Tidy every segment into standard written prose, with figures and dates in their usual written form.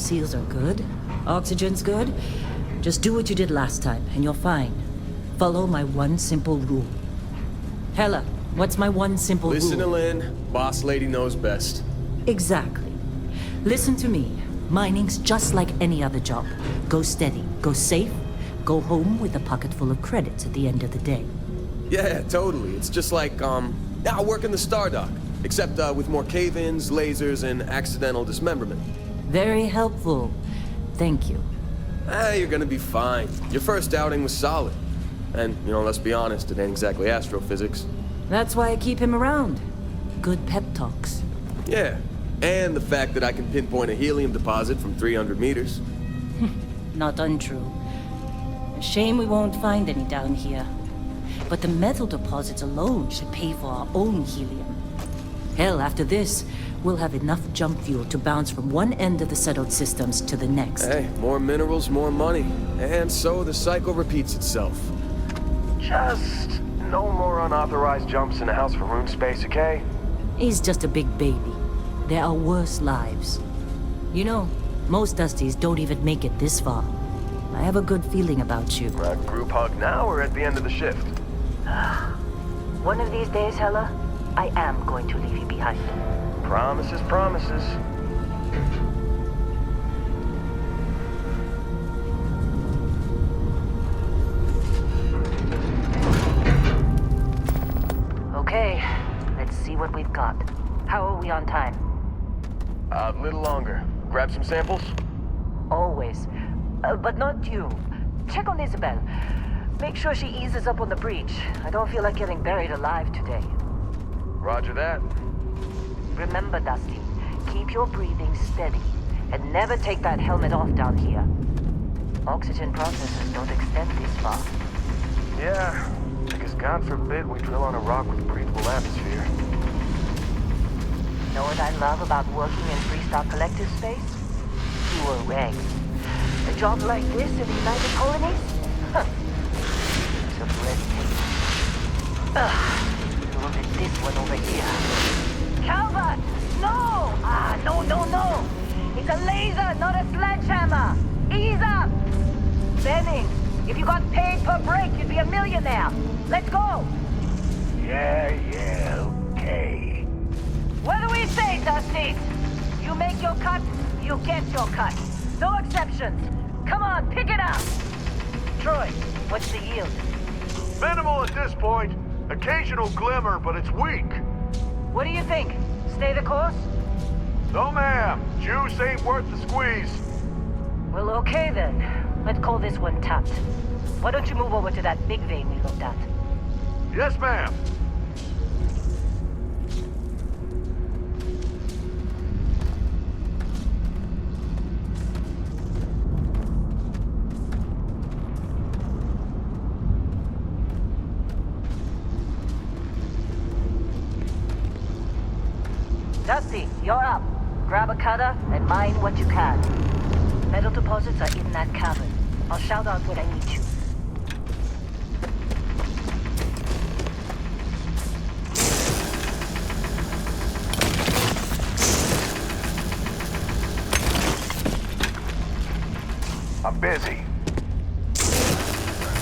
Seals are good. Oxygen's good. Just do what you did last time, and you're fine. Follow my one simple rule. Hella, what's my one simple rule? Listen to Lynn. Boss lady knows best. Exactly. Listen to me. Mining's just like any other job. Go steady, go safe, go home with a pocket full of credits at the end of the day. Yeah, totally. It's just like, I work in the Stardock. Except, with more cave-ins, lasers, and accidental dismemberment. Very helpful. Thank you. You're gonna be fine. Your first outing was solid. And, let's be honest, it ain't exactly astrophysics. That's why I keep him around. Good pep talks. Yeah, and the fact that I can pinpoint a helium deposit from 300 meters. Not untrue. A shame we won't find any down here. But the metal deposits alone should pay for our own helium. Hell, after this, we'll have enough jump fuel to bounce from one end of the settled systems to the next. Hey, more minerals, more money. And so the cycle repeats itself. Just no more unauthorized jumps in the house for rune space, okay? He's just a big baby. There are worse lives. Most Dusties don't even make it this far. I have a good feeling about you. A group hug now or at the end of the shift? One of these days, Hella, I am going to leave you behind. Promises, promises. Okay, let's see what we've got. How are we on time? A little longer. Grab some samples? Always. But not you. Check on Isabel. Make sure she eases up on the breach. I don't feel like getting buried alive today. Roger that. Remember, Dusty, keep your breathing steady. And never take that helmet off down here. Oxygen processes don't extend this far. Yeah, because God forbid we drill on a rock with a breathable atmosphere. Know what I love about working in FREESTAR collective space? Fewer regs. A job like this in the United Colonies? Huh. So red tape. Look at this one over here. Calvert! No! No. It's a laser, not a sledgehammer. Ease up! Benning, if you got paid per break, you'd be a millionaire. Let's go! Yeah, okay. What do we say, Dusty? You make your cut, you get your cut. No exceptions. Come on, pick it up. Troy, what's the yield? Minimal at this point. Occasional glimmer, but it's weak. What do you think? Stay the course? No, ma'am. Juice ain't worth the squeeze. Well, okay then. Let's call this one tapped. Why don't you move over to that big vein we looked at? Yes, ma'am. Dusty, you're up. Grab a cutter and mine what you can. Metal deposits are in that cavern. I'll shout out when I need you. I'm busy.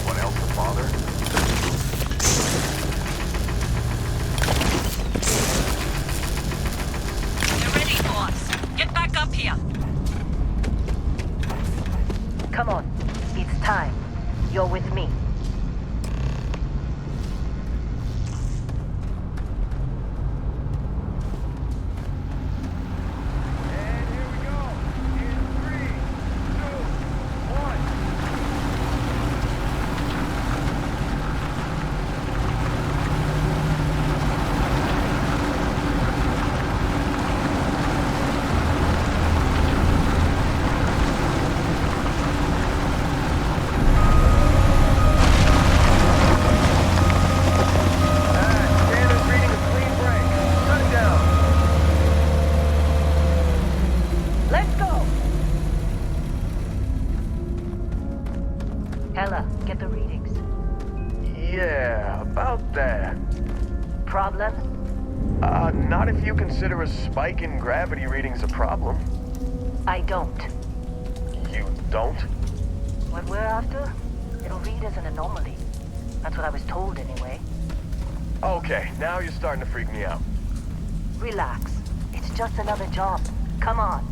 What else to bother? Get back up here! Come on. It's time. You're with me. And here we go. In 3, 2, 1. Not if you consider a spike in gravity readings a problem. I don't. you don't? What we're after, it'll read as an anomaly. That's what I was told anyway. Okay, now you're starting to freak me out. Relax. It's just another job. Come on.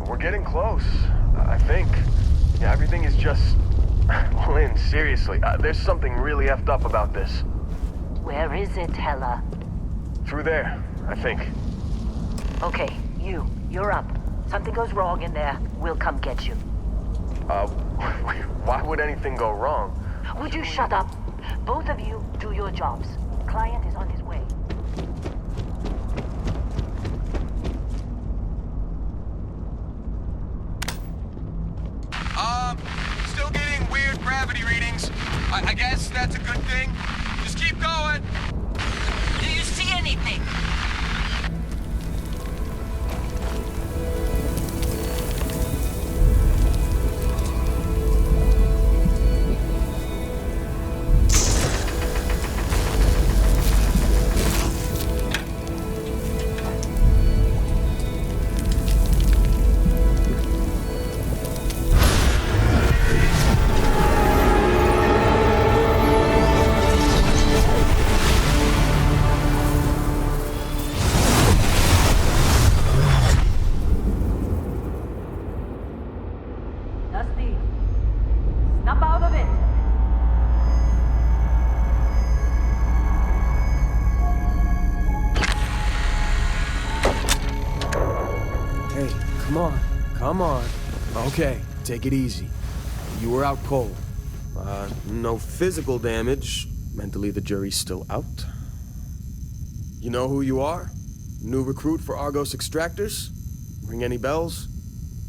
We're getting close, I think. Yeah, everything is just... Lynn, seriously, there's something really effed up about this. Where is it, Hella? Through there, I think. Okay, you're up. Something goes wrong in there, we'll come get you. Why would anything go wrong? Would you shut up? Both of you do your jobs. Client is on his way. Still getting weird gravity readings. I guess that's a good thing. Just keep going. Do you see anything? Dusty, snap out of it. Hey, come on. Okay, take it easy. You were out cold. No physical damage. Mentally, the jury's still out. You know who you are? New recruit for Argos Extractors? Ring any bells?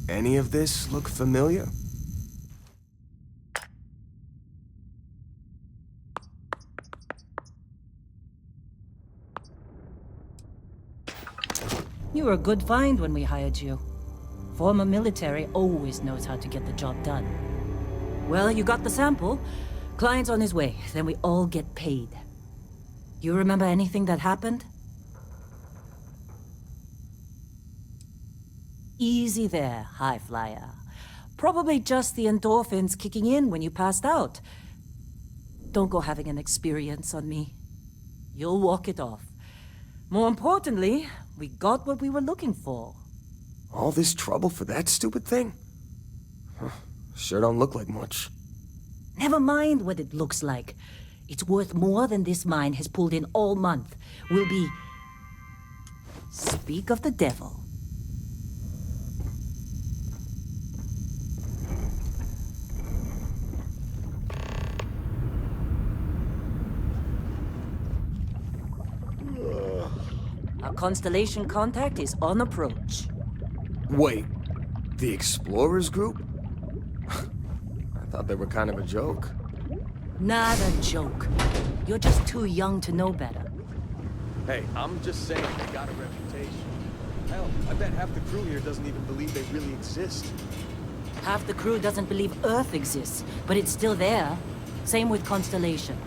Any of this look familiar? You were a good find when we hired you. Former military always knows how to get the job done. Well, you got the sample. Client's on his way, then we all get paid. You remember anything that happened? Easy there, high flyer. Probably just the endorphins kicking in when you passed out. Don't go having an experience on me. You'll walk it off. More importantly, we got what we were looking for. All this trouble for that stupid thing? Huh, sure don't look like much. Never mind what it looks like. It's worth more than this mine has pulled in all month. We'll be... Speak of the devil. Our constellation contact is on approach. Wait, the Explorers group? I thought they were kind of a joke. Not a joke. You're just too young to know better. Hey, I'm just saying they got a reputation. Hell, I bet half the crew here doesn't even believe they really exist. Half the crew doesn't believe Earth exists, but it's still there. Same with Constellation.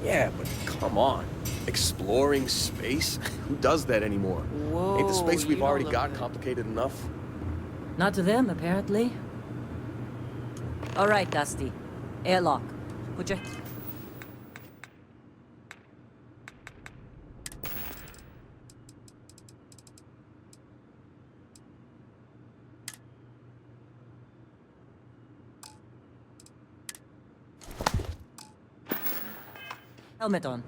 Yeah, but come on. Exploring space? Who does that anymore? Whoa, Ain't the space we've you already don't got look- complicated enough? Not to them, apparently. All right, Dusty. Airlock. Put your... Helmet on.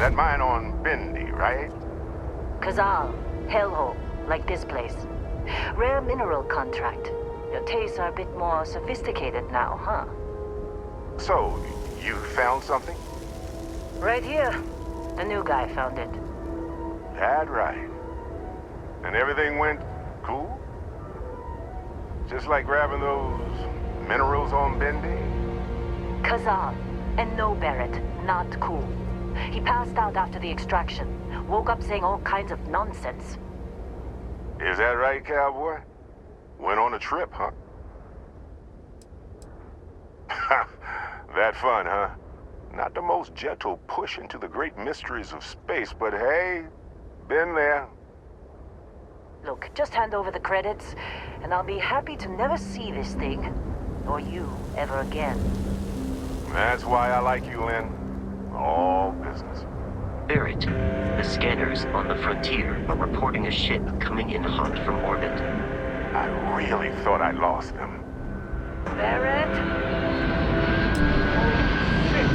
That mine on Bendy, right? Kazal, hellhole, like this place. Rare mineral contract. Your tastes are a bit more sophisticated now, huh? So, you found something? Right here. The new guy found it. That right. And everything went cool? Just like grabbing those minerals on Bendy? Kazal, and no Barrett, not cool. He passed out after the extraction. Woke up saying all kinds of nonsense. Is that right, cowboy? Went on a trip, huh? That fun, huh? Not the most gentle push into the great mysteries of space, but hey, been there. Look, just hand over the credits, and I'll be happy to never see this thing, or you, ever again. That's why I like you, Lynn. All business. Barrett, the scanners on the frontier are reporting a ship coming in hot from orbit. I really thought I lost them. Barrett? Shit!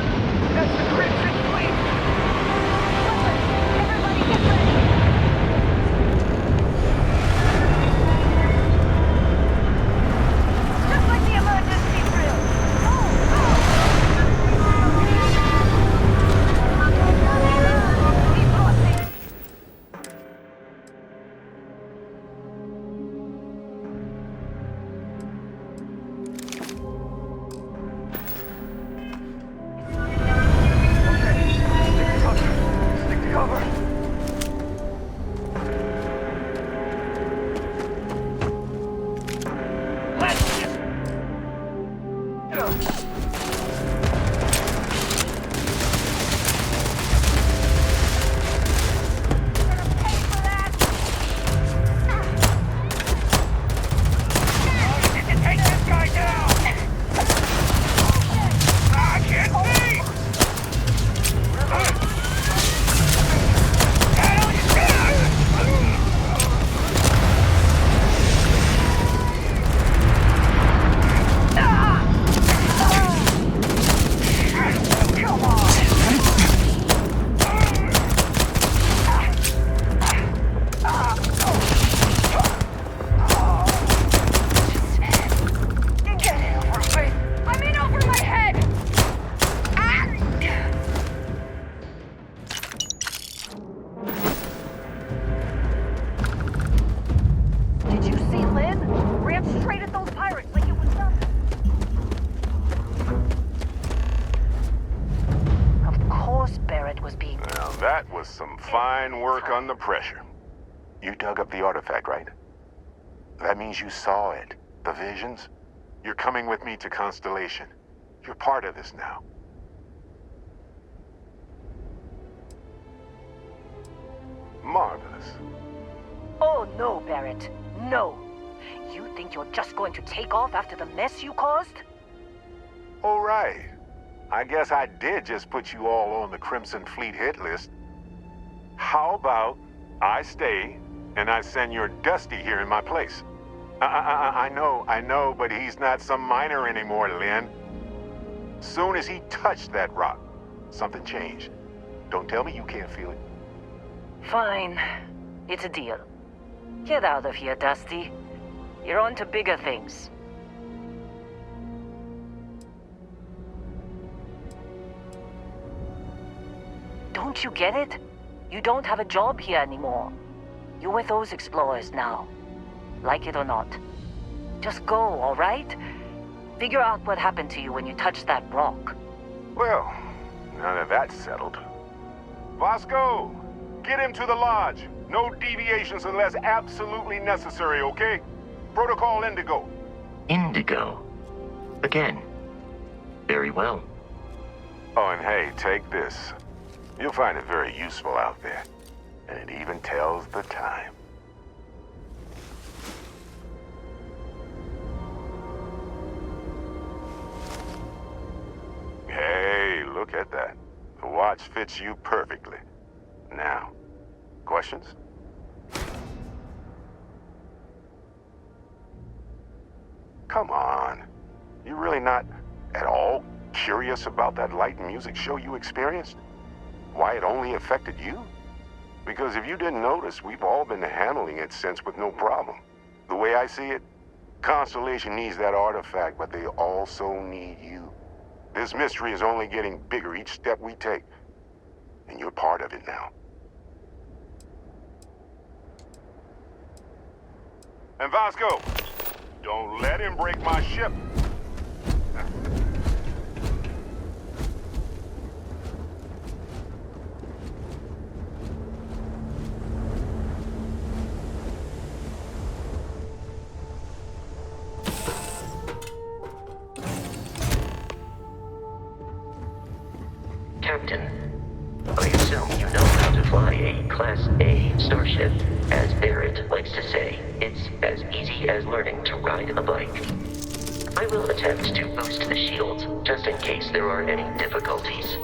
That's the Crimson Fleet! Everybody get ready! Just like the emergency drill! Go! Keep crossing! Stick to cover! Let's just... Take this guy down! I can't see! Come on! Get in over me! I'm in over my head! Did you see Lynn? Ran straight at those pirates like it was nothing. Of course Barrett was being... Now that was some fine work under pressure. You dug up the artifact, right? That means you saw it. The visions? You're coming with me to Constellation. You're part of this now. Marvelous. Oh no, Barrett. No. You think you're just going to take off after the mess you caused? All right. I guess I did just put you all on the Crimson Fleet hit list. How about I stay and I send your Dusty here in my place? I know, but he's not some miner anymore, Lynn. Soon as he touched that rock, something changed. Don't tell me you can't feel it. Fine. It's a deal. Get out of here, Dusty. You're on to bigger things. Don't you get it? You don't have a job here anymore. You're with those explorers now. Like it or not. Just go, all right? Figure out what happened to you when you touched that rock. Well, now that that's settled. Vasco, get him to the lodge. No deviations unless absolutely necessary, okay? Protocol Indigo. Indigo. Again. Very well. Oh, and hey, take this. You'll find it very useful out there. And it even tells the time. Hey, look at that. The watch fits you perfectly. Now, questions? Come on. You really not at all curious about that light music show you experienced? why it only affected you? Because if you didn't notice, we've all been handling it since with no problem. The way I see it, Constellation needs that artifact, but they also need you. This mystery is only getting bigger each step we take, and you're part of it now. And Vasco, don't let him break my ship. Captain, I assume you know how to fly a Class A starship. As Barrett likes to say, it's as easy as learning to ride a bike. I will attempt to boost the shields, just in case there are any difficulties.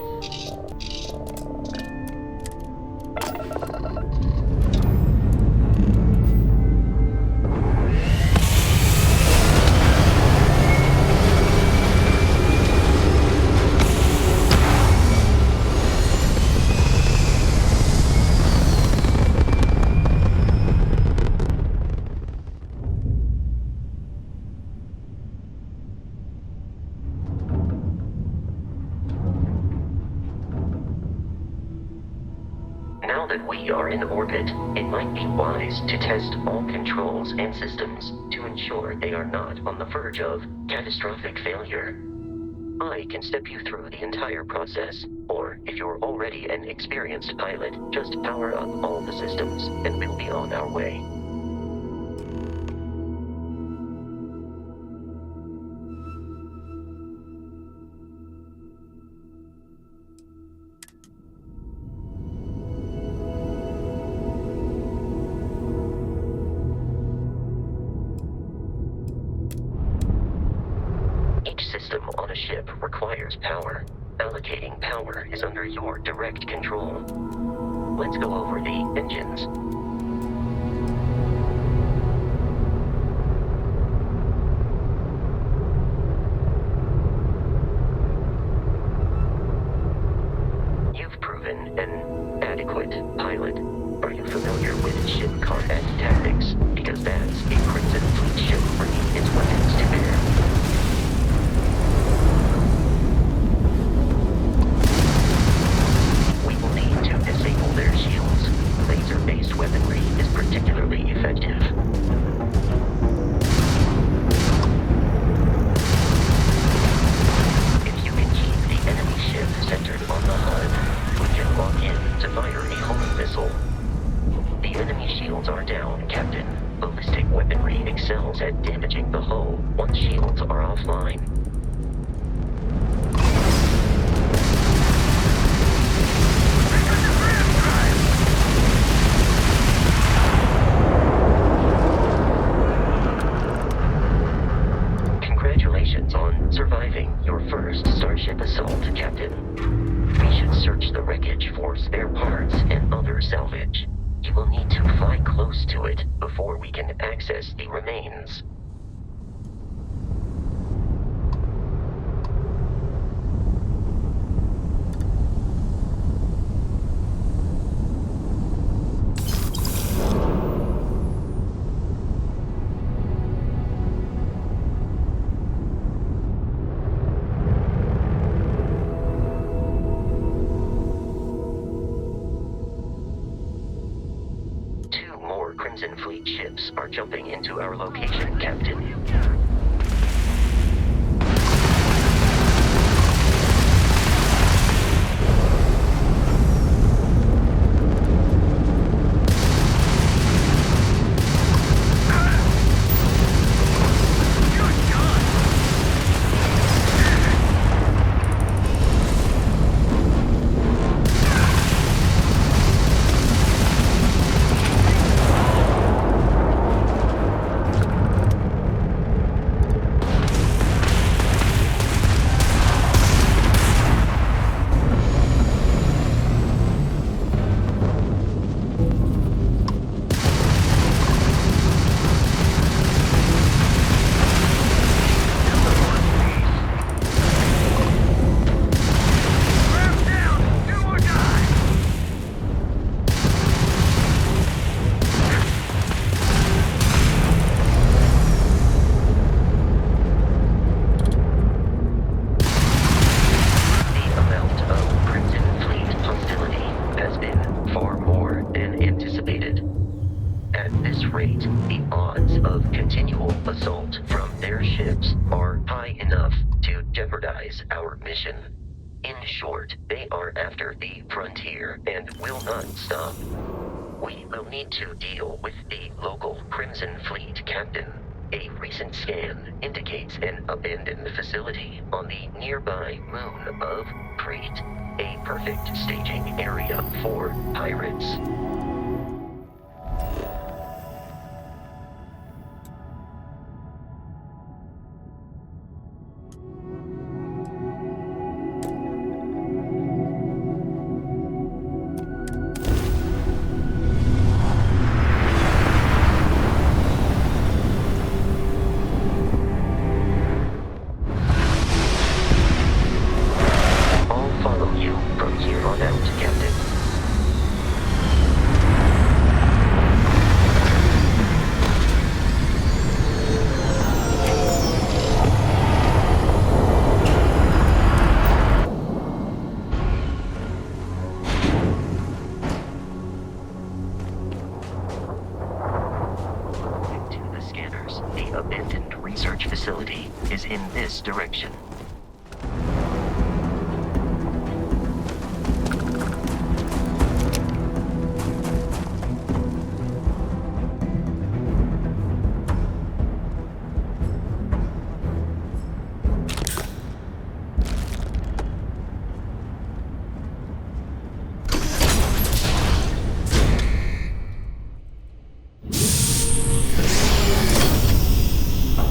Now that we are in orbit, it might be wise to test all controls and systems to ensure they are not on the verge of catastrophic failure. I can step you through the entire process, or if you're already an experienced pilot, just power up all the systems and we'll be on our way. System on a ship requires power. Allocating power is under your direct control. Let's go over the engines. You've proven an adequate pilot. Are you familiar with ship combat tactics? Because that's a Crimson Fleet ship bringing its weapons to bear. Their shields. Laser-based weaponry is particularly effective. If you can keep the enemy ship centered on the HUD, we can lock in to fire a homing missile. The enemy shields are down, Captain. Ballistic weaponry excels at damaging the hull once shields are offline. On surviving your first Starship assault, Captain. We should search the wreckage for spare parts and other salvage. You will need to fly close to it before we can access the remains. Crimson Fleet ships are jumping into our location, Captain. rate, the odds of continual assault from their ships are high enough to jeopardize our mission. In short, they are after the frontier and will not stop. We will need to deal with the local Crimson Fleet captain. A recent scan indicates an abandoned facility on the nearby moon of Crete, a perfect staging area for pirates. Direction.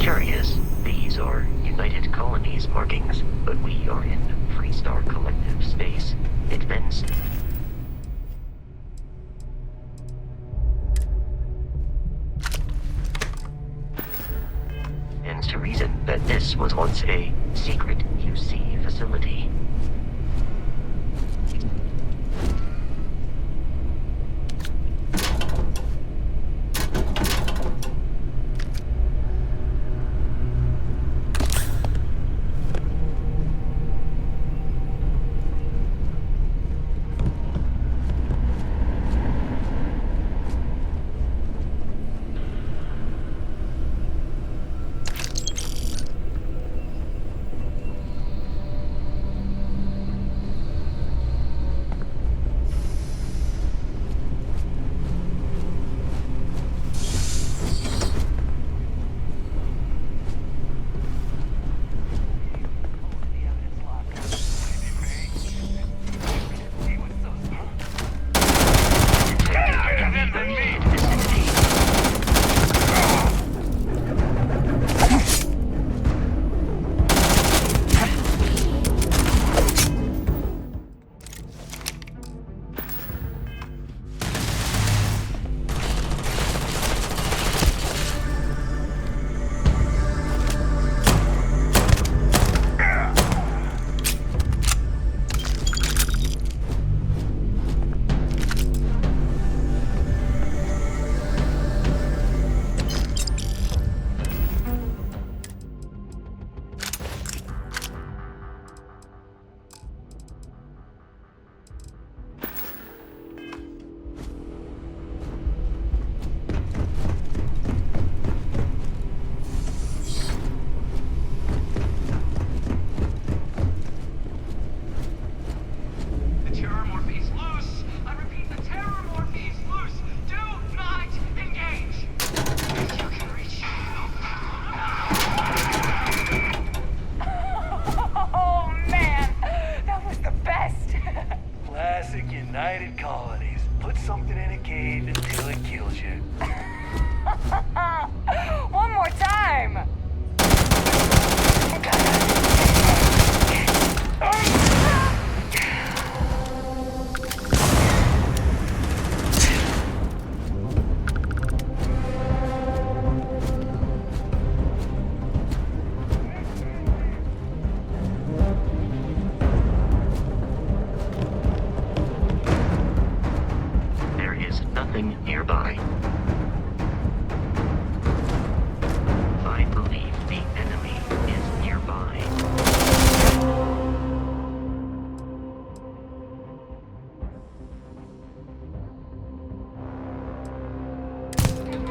Curious. These are United Colonies markings, but we are in FREESTAR collective space. It then stands to reason that this was once a secret UC facility.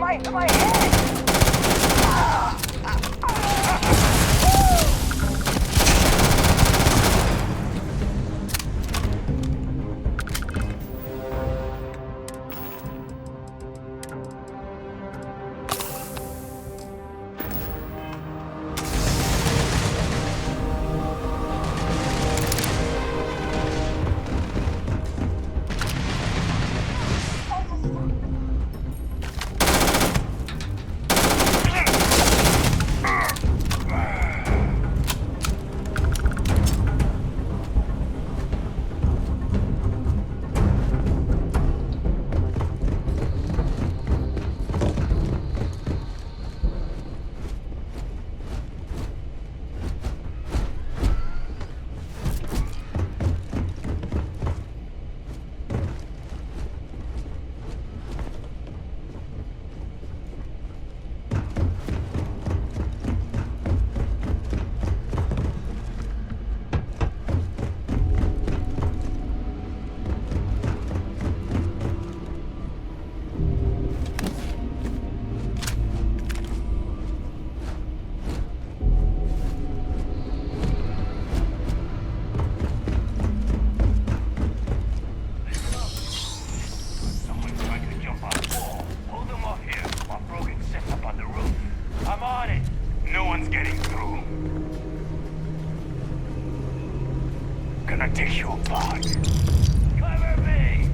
my head! Gonna take you apart. Cover me!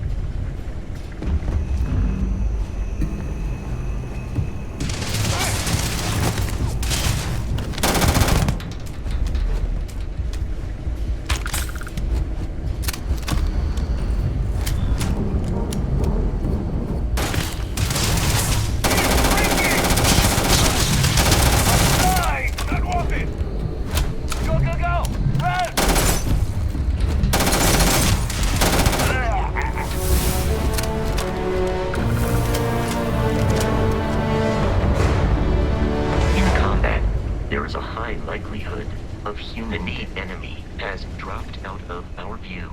Likelihood of human-made enemy has dropped out of our view.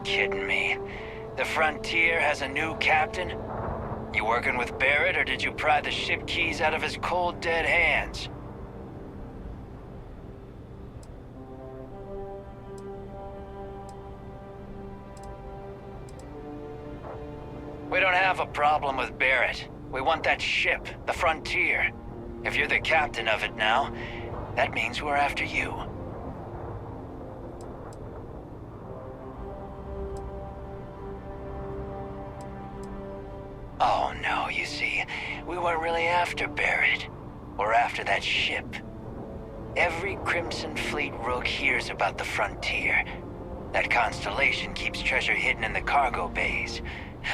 Kidding me. The Frontier has a new captain? You working with Barrett, or did you pry the ship keys out of his cold, dead hands? We don't have a problem with Barrett. We want that ship, the Frontier. If you're the captain of it now, that means we're after you. Oh no, you see, we weren't really after Barrett. We're after that ship. Every Crimson Fleet rook hears about the Frontier. That constellation keeps treasure hidden in the cargo bays.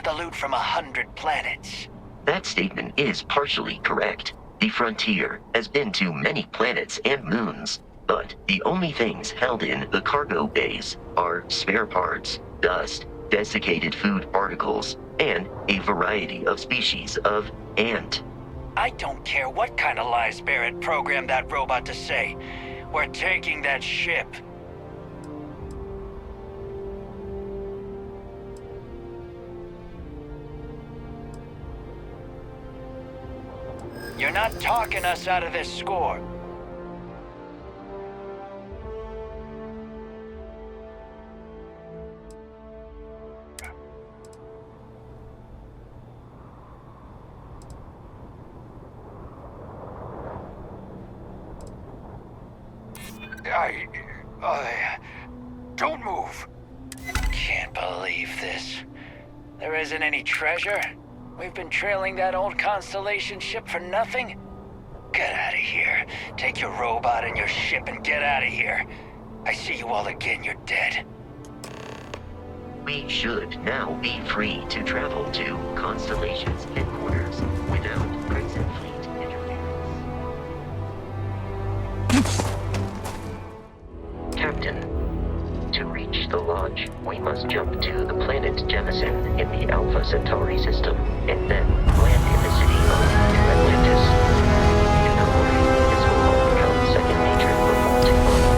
The loot from 100 planets. That statement is partially correct. The Frontier has been to many planets and moons, but the only things held in the cargo bays are spare parts, dust, desiccated food particles, and a variety of species of ant. I don't care what kind of lies Barrett programmed that robot to say. We're taking that ship. You're not talking us out of this score. Don't move. Can't believe this. There isn't any treasure? We've been trailing that old Constellation ship for nothing? Get out of here. Take your robot and your ship and get out of here. I see you all again, you're dead. We should now be free to travel to Constellation's headquarters without Crimson Fleet interference. Captain, to reach the lodge, we must jump to the planet Jemison in the Alpha Centauri system, and then land in the city of New Atlantis. In the morning, this will all become second nature before too long.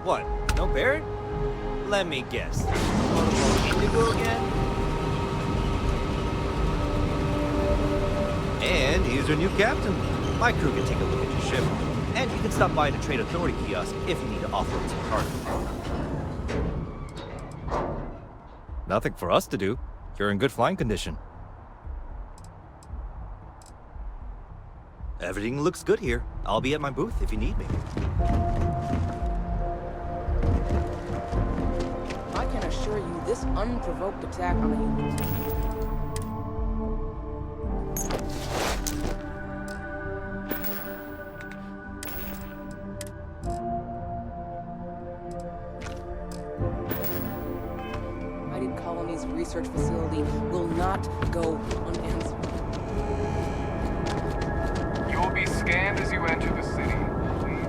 What? No Barrett? Let me guess. Indigo again? And here's your new captain. My crew can take a look at your ship. And you can stop by the Trade Authority kiosk if you need to offload some cargo. Nothing for us to do. You're in good flying condition. Everything looks good here. I'll be at my booth if you need me. I can assure you this unprovoked attack on a United Colony's research facility will not go unanswered. You will be scanned as you enter the city. Please.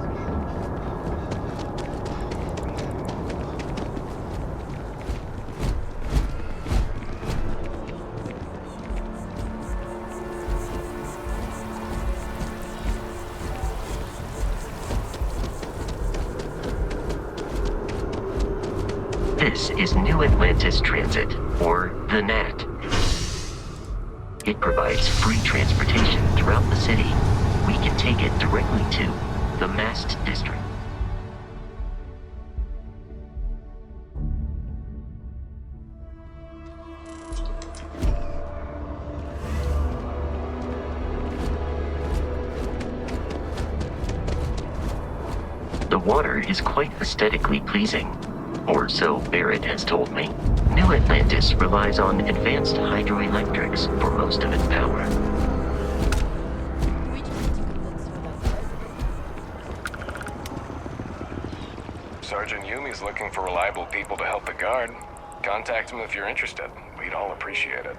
This is New Atlantis Transit, or the NAT. It provides free transportation throughout the city. We can take it directly to the Mast District. The water is quite aesthetically pleasing, or so Barrett has told me. New Atlantis relies on advanced hydroelectrics for most of its power. Sergeant Yumi's looking for reliable people to help the guard. Contact him if you're interested. We'd all appreciate it.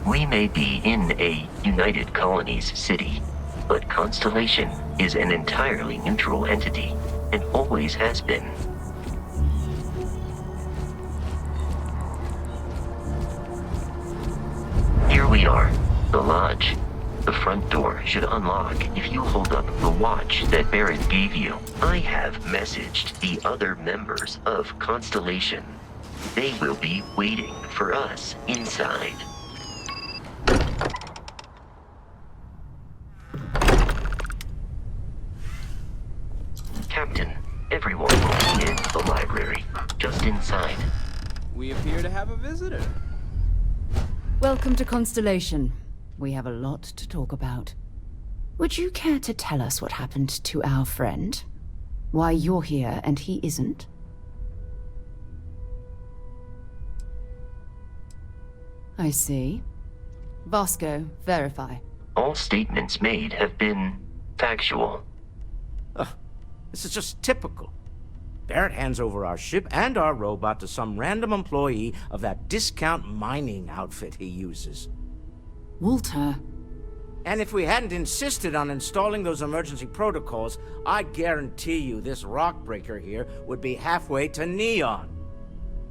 We may be in a United Colonies city, but Constellation is an entirely neutral entity, and always has been. Here we are, the Lodge. the front door should unlock if you hold up the watch that Barrett gave you. I have messaged the other members of Constellation. They will be waiting for us inside. Captain, everyone will be in the library, just inside. We appear to have a visitor. Welcome to Constellation. We have a lot to talk about. Would you care to tell us what happened to our friend? Why you're here and he isn't? I see. Vasco, verify. All statements made have been factual. This is just typical. Barrett hands over our ship and our robot to some random employee of that discount mining outfit he uses. Walter. And if we hadn't insisted on installing those emergency protocols, I guarantee you this rock breaker here would be halfway to Neon.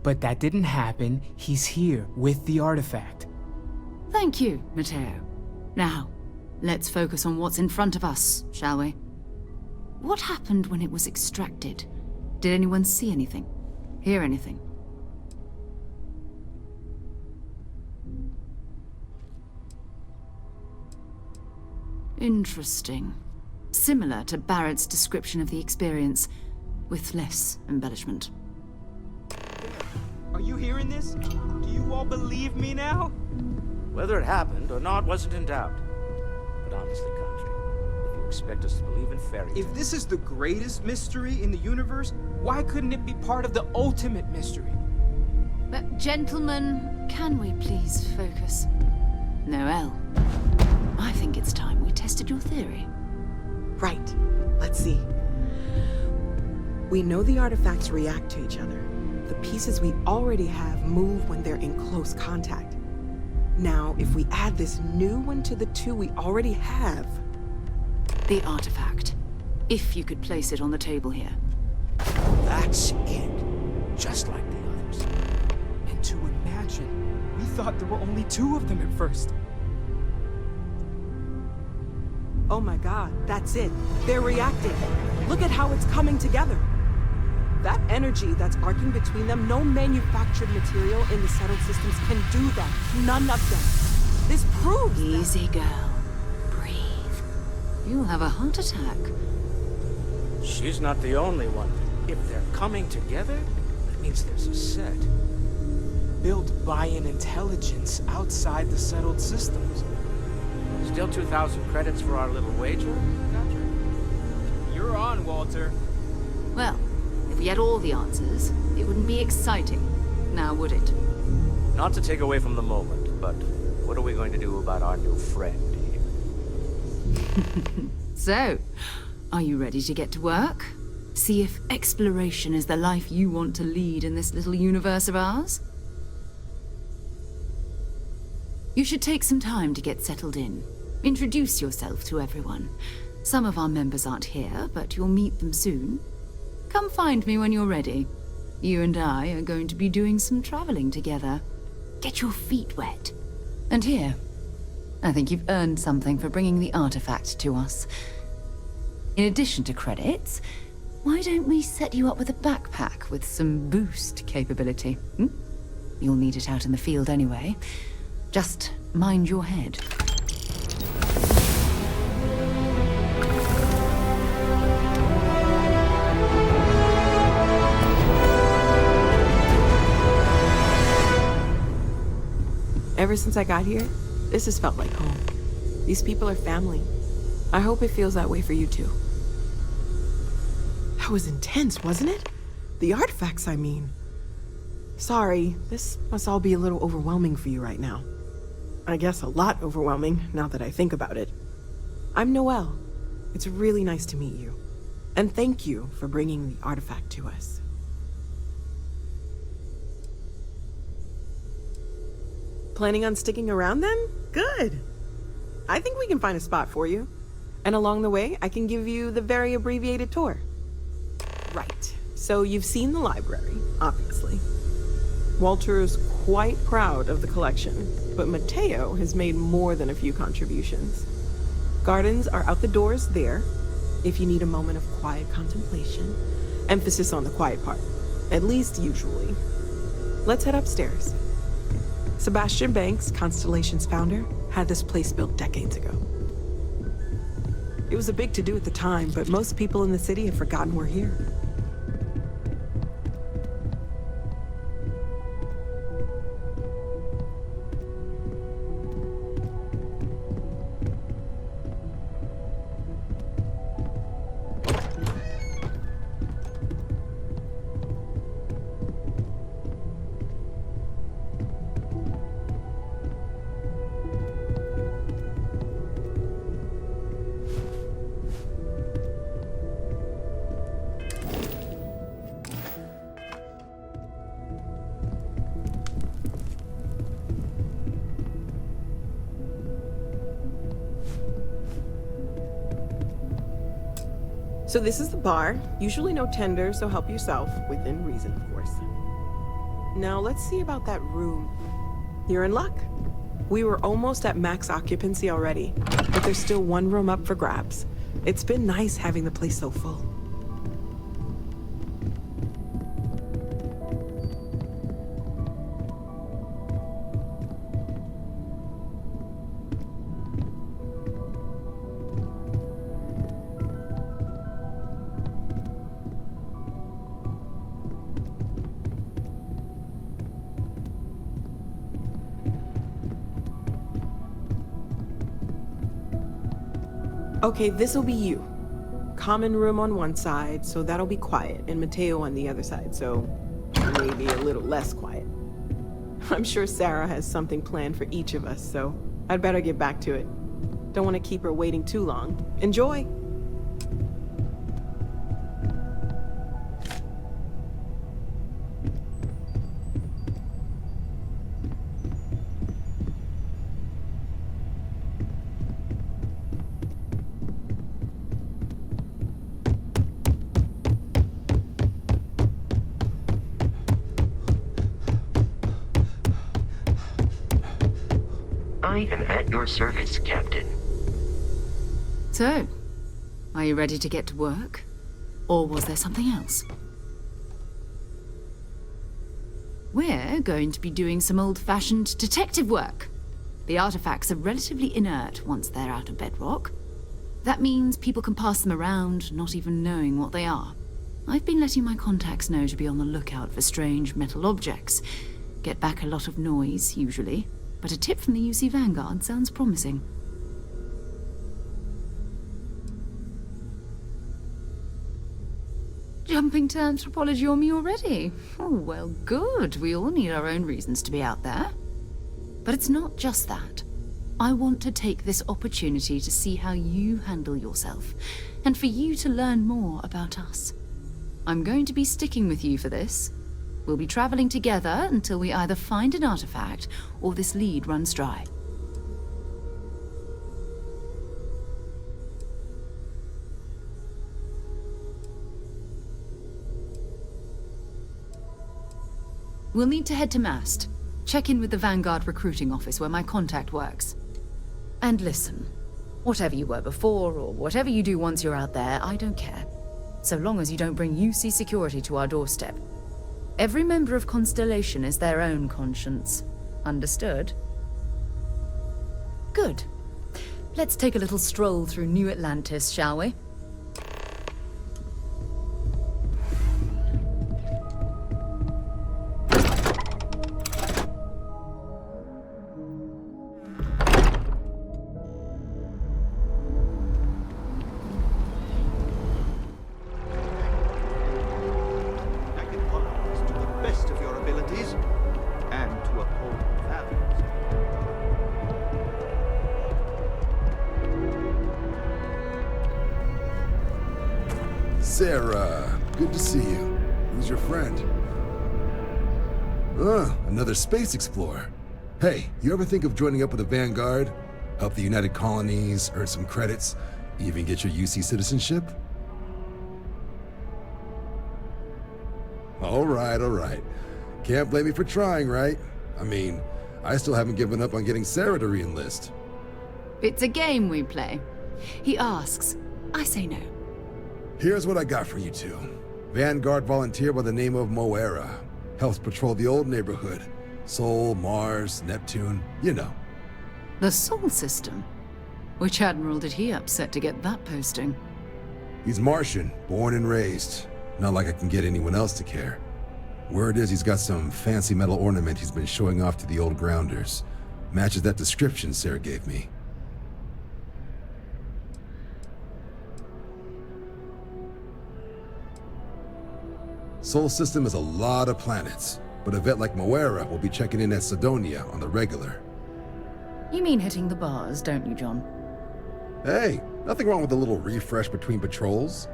But that didn't happen. He's here with the artifact. Thank you, Matteo. Now, let's focus on what's in front of us, shall we? What happened when it was extracted? Did anyone see anything? Hear anything? Interesting. Similar to Barrett's description of the experience, with less embellishment. Are you hearing this? Do you all believe me now? Whether it happened or not wasn't in doubt. But honestly, Country, if you expect us to believe in fairy tales... If this is the greatest mystery in the universe, why couldn't it be part of the ultimate mystery? But gentlemen, can we please focus? Noelle, I think it's time we tested your theory. Right. Let's see. We know the artifacts react to each other. The pieces we already have move when they're in close contact. Now, if we add this new one to the two we already have... The artifact. If you could place it on the table here. That's it. Just like the others. And to imagine, we thought there were only 2 of them at first. Oh my god, that's it. They're reacting. Look at how it's coming together. That energy that's arcing between them, no manufactured material in the settled systems can do that. None of them. This proves Easy, girl. Breathe. You'll have a heart attack. She's not the only one. If they're coming together, that means there's a set. Built by an intelligence outside the settled systems. Still 2,000 credits for our little wager? Gotcha. You're on, Walter. Well, if we had all the answers, it wouldn't be exciting. Now, would it? Not to take away from the moment, but what are we going to do about our new friend here? So, are you ready to get to work? See if exploration is the life you want to lead in this little universe of ours? You should take some time to get settled in. Introduce yourself to everyone. Some of our members aren't here, but you'll meet them soon. Come find me when you're ready. You and I are going to be doing some traveling together. Get your feet wet. And here, I think you've earned something for bringing the artifact to us. In addition to credits, why don't we set you up with a backpack with some boost capability? You'll need it out in the field anyway. Just mind your head. Ever since I got here, this has felt like home. These people are family. I hope it feels that way for you too. That was intense, wasn't it? The artifacts, I mean. Sorry, this must all be a little overwhelming for you right now. I guess a lot overwhelming, now that I think about it. I'm Noelle. It's really nice to meet you. And thank you for bringing the artifact to us. Planning on sticking around then? Good. I think we can find a spot for you. And along the way, I can give you the very abbreviated tour. Right. So you've seen the library, obviously. Walter is quite proud of the collection, but Matteo has made more than a few contributions. Gardens are out the doors there, if you need a moment of quiet contemplation. Emphasis on the quiet part, at least usually. Let's head upstairs. Sebastian Banks, Constellation's founder, had this place built decades ago. It was a big to-do at the time, but most people in the city have forgotten we're here. So this is the bar. Usually no tender, so help yourself, within reason, of course. Now let's see about that room. You're in luck. We were almost at max occupancy already, but there's still one room up for grabs. It's been nice having the place so full. Okay, this'll be you. Common room on one side, so that'll be quiet, and Mateo on the other side, so maybe a little less quiet. I'm sure Sarah has something planned for each of us, so I'd better get back to it. Don't want to keep her waiting too long. Enjoy! I am at your service, Captain. So, are you ready to get to work? Or was there something else? We're going to be doing some old-fashioned detective work. The artifacts are relatively inert once they're out of bedrock. That means people can pass them around, not even knowing what they are. I've been letting my contacts know to be on the lookout for strange metal objects. Get back a lot of noise, usually. But a tip from the UC Vanguard sounds promising. Jumping to anthropology on me already? Oh, well, good. We all need our own reasons to be out there. But it's not just that. I want to take this opportunity to see how you handle yourself, and for you to learn more about us. I'm going to be sticking with you for this. We'll be traveling together until we either find an artifact or this lead runs dry. We'll need to head to Mast. Check in with the Vanguard recruiting office where my contact works. And listen, whatever you were before or whatever you do once you're out there, I don't care. So long as you don't bring UC security to our doorstep. Every member of Constellation is their own conscience. Understood? Good. Let's take a little stroll through New Atlantis, shall we? Sarah, good to see you. Who's your friend? Another space explorer. Hey, you ever think of joining up with the Vanguard? Help the United Colonies, earn some credits, even get your UC citizenship? All right. Can't blame me for trying, right? I mean, I still haven't given up on getting Sarah to re-enlist. It's a game we play. He asks. I say no. Here's what I got for you two. Vanguard volunteer by the name of Moera. Helps patrol the old neighborhood. Sol, Mars, Neptune, you know. The Sol system? Which admiral did he upset to get that posting? He's Martian, born and raised. Not like I can get anyone else to care. Word is he's got some fancy metal ornament he's been showing off to the old grounders. Matches that description Sarah gave me. Sol system is a lot of planets, but a vet like Moera will be checking in at Sidonia on the regular. You mean hitting the bars, don't you, John? Hey, nothing wrong with a little refresh between patrols.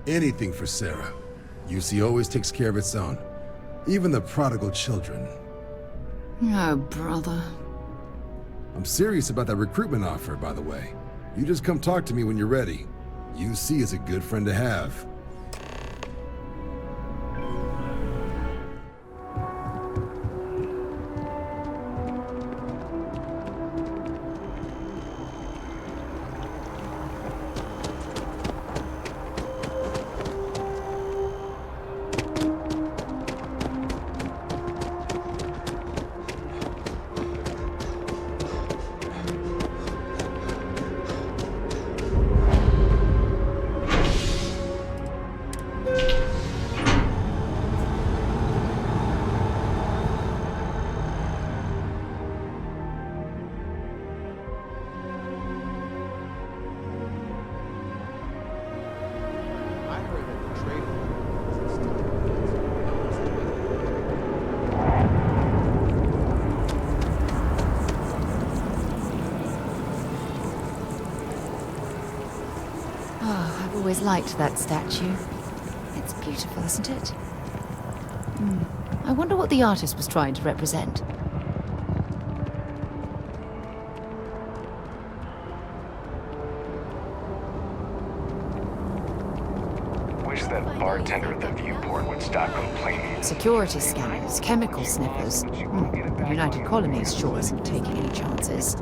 Anything for Sarah. UC always takes care of its own. Even the prodigal children. Oh, brother. I'm serious about that recruitment offer, by the way. You just come talk to me when you're ready. UC is a good friend to have. I've always liked that statue. It's beautiful, isn't it? I wonder what the artist was trying to represent. Wish that bartender at the viewport would stop complaining. Security scanners, chemical sniffers. The United Colonies sure isn't taking any chances.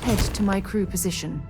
Head to my crew position.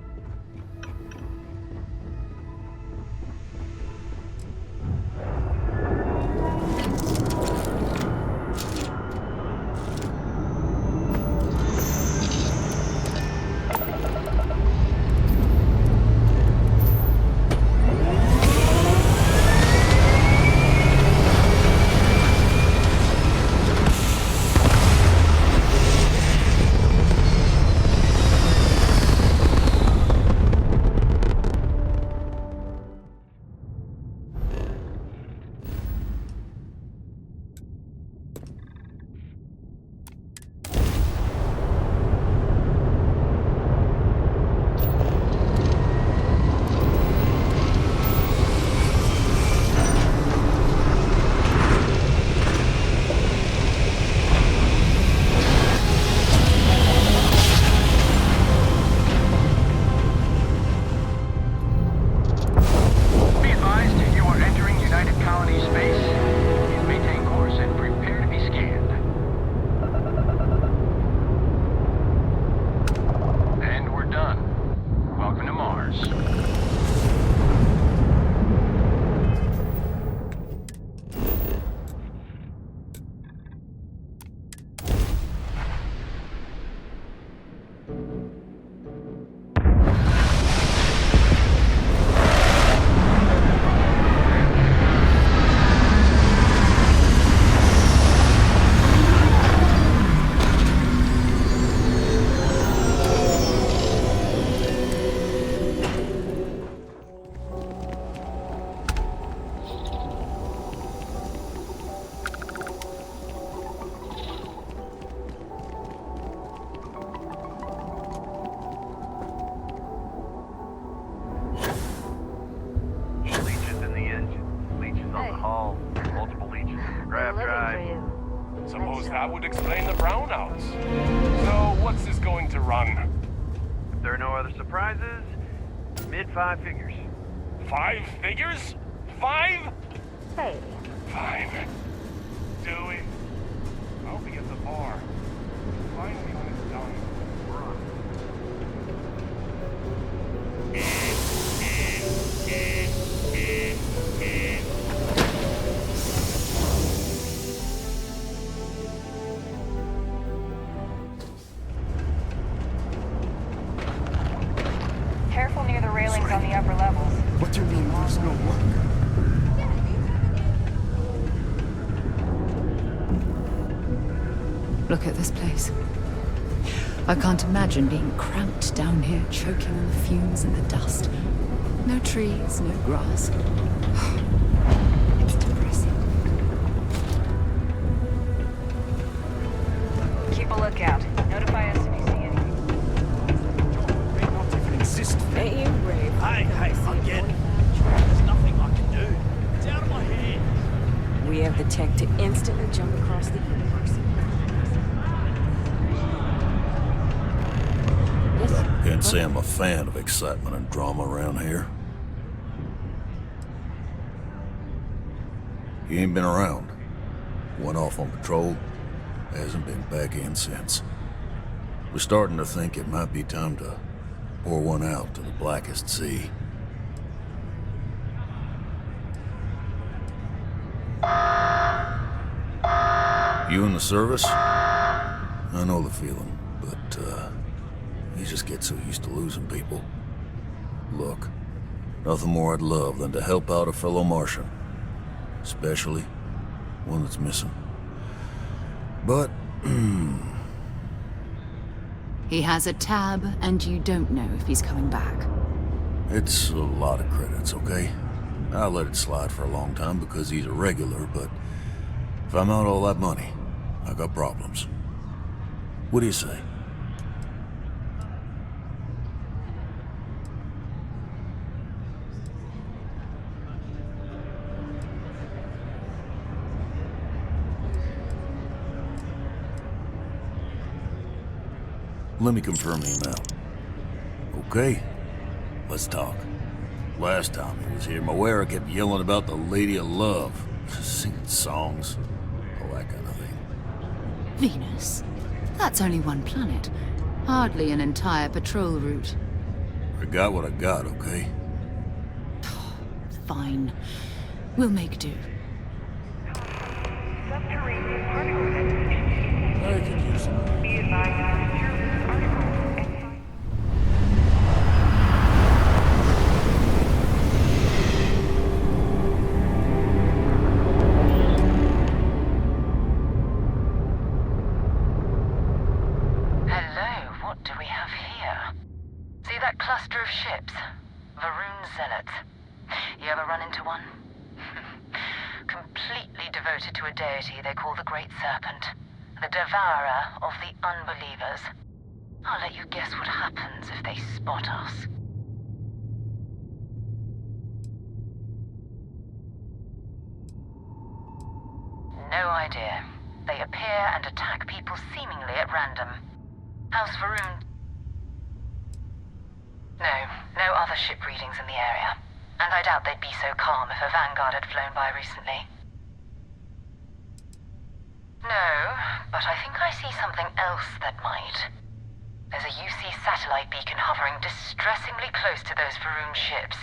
Suppose that would explain the brownouts. What's this going to run? If there are no other surprises, mid-5 figures. 5 figures? 5? Hey. Fine. Do it. I'll be at the bar. Find me when it's done. We're on. Careful near the railings on the upper levels. What do you mean there's no work? Look at this place. I can't imagine being cramped down here, choking on the fumes and the dust. No trees, no grass. It's depressing. Keep a lookout. Notify us if you see anything. May not even exist. Ain't you brave? Hey, again. There's nothing I can do. It's out of my hands. We have the tech to instantly jump across the universe. Can't say I'm a fan of excitement and drama around here. He ain't been around. Went off on patrol. Hasn't been back in since. We're starting to think it might be time to pour one out to the blackest sea. You in the service? I know the feeling, but, you just get so used to losing people. Look, nothing more I'd love than to help out a fellow Martian. Especially one that's missing. But, He has a tab, and you don't know if he's coming back. it's a lot of credits, okay? I let it slide for a long time because he's a regular, but if I'm out all that money, I got problems. What do you say? Let me confirm the amount. Okay, let's talk. Last time he was here, Moira kept yelling about the Lady of Love, singing songs, all that kind of thing. Venus? That's only one planet. Hardly an entire patrol route. I got what I got, okay? Fine. We'll make do. I could use it. They call the Great Serpent, the devourer of the unbelievers. I'll let you guess what happens if they spot us. No idea. They appear and attack people seemingly at random. House Varun... No other ship readings in the area. And I doubt they'd be so calm if a Vanguard had flown by recently. No, but I think I see something else that might. There's a UC satellite beacon hovering distressingly close to those Varun ships.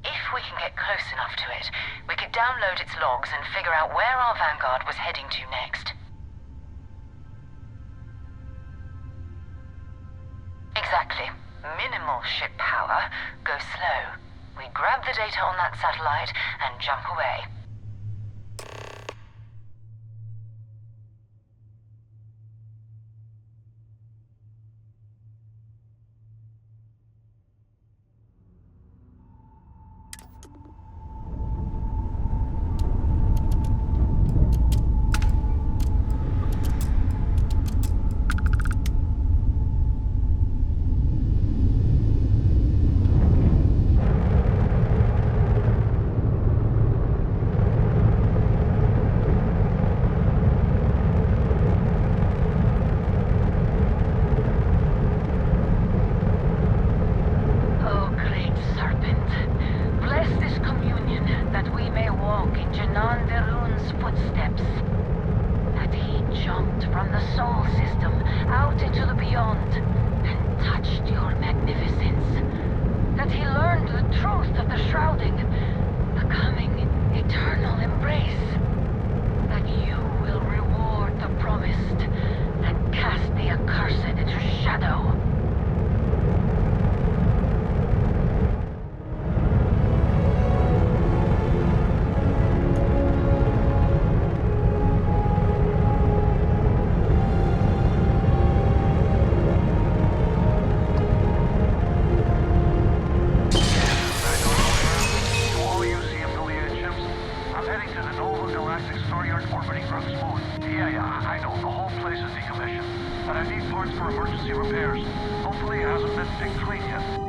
If we can get close enough to it, we could download its logs and figure out where our Vanguard was heading to next. Exactly. Minimal ship power, go slow. We grab the data on that satellite and jump away. And he learned the truth of the shrouding, the coming eternal embrace. That you will reward the promised and cast the accursed into shadow.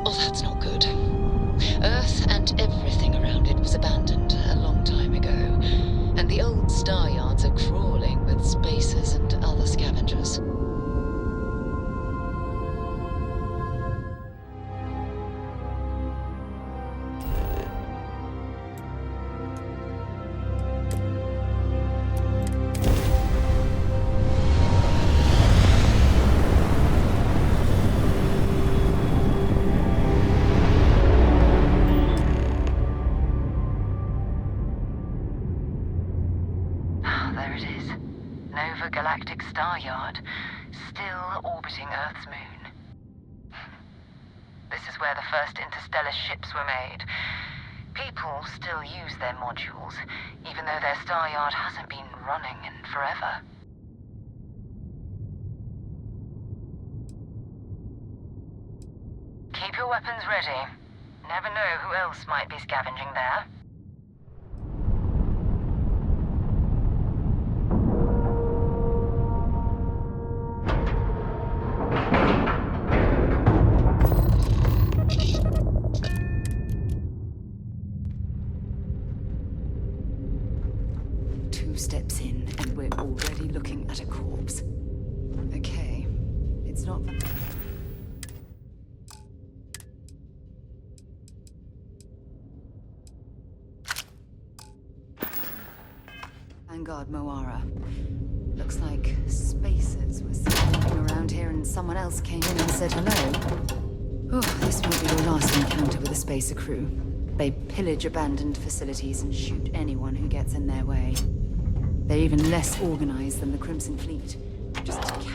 Oh, that's not good. Earth and everything around it was abandoned a long time ago, and the old star yards are crawling with spacers and other scavengers. Star Yard, still orbiting Earth's moon. This is where the first interstellar ships were made. People still use their modules, even though their Star Yard hasn't been running in forever. Keep your weapons ready. Never know who else might be scavenging there. Steps in, and we're already looking at a corpse. Okay, it's not... Vanguard Moara. Looks like spacers were walking around here and someone else came in and said hello. Oh, this won't be your last encounter with a spacer crew. They pillage abandoned facilities and shoot anyone who gets in their way. They're even less organized than the Crimson Fleet. Just count.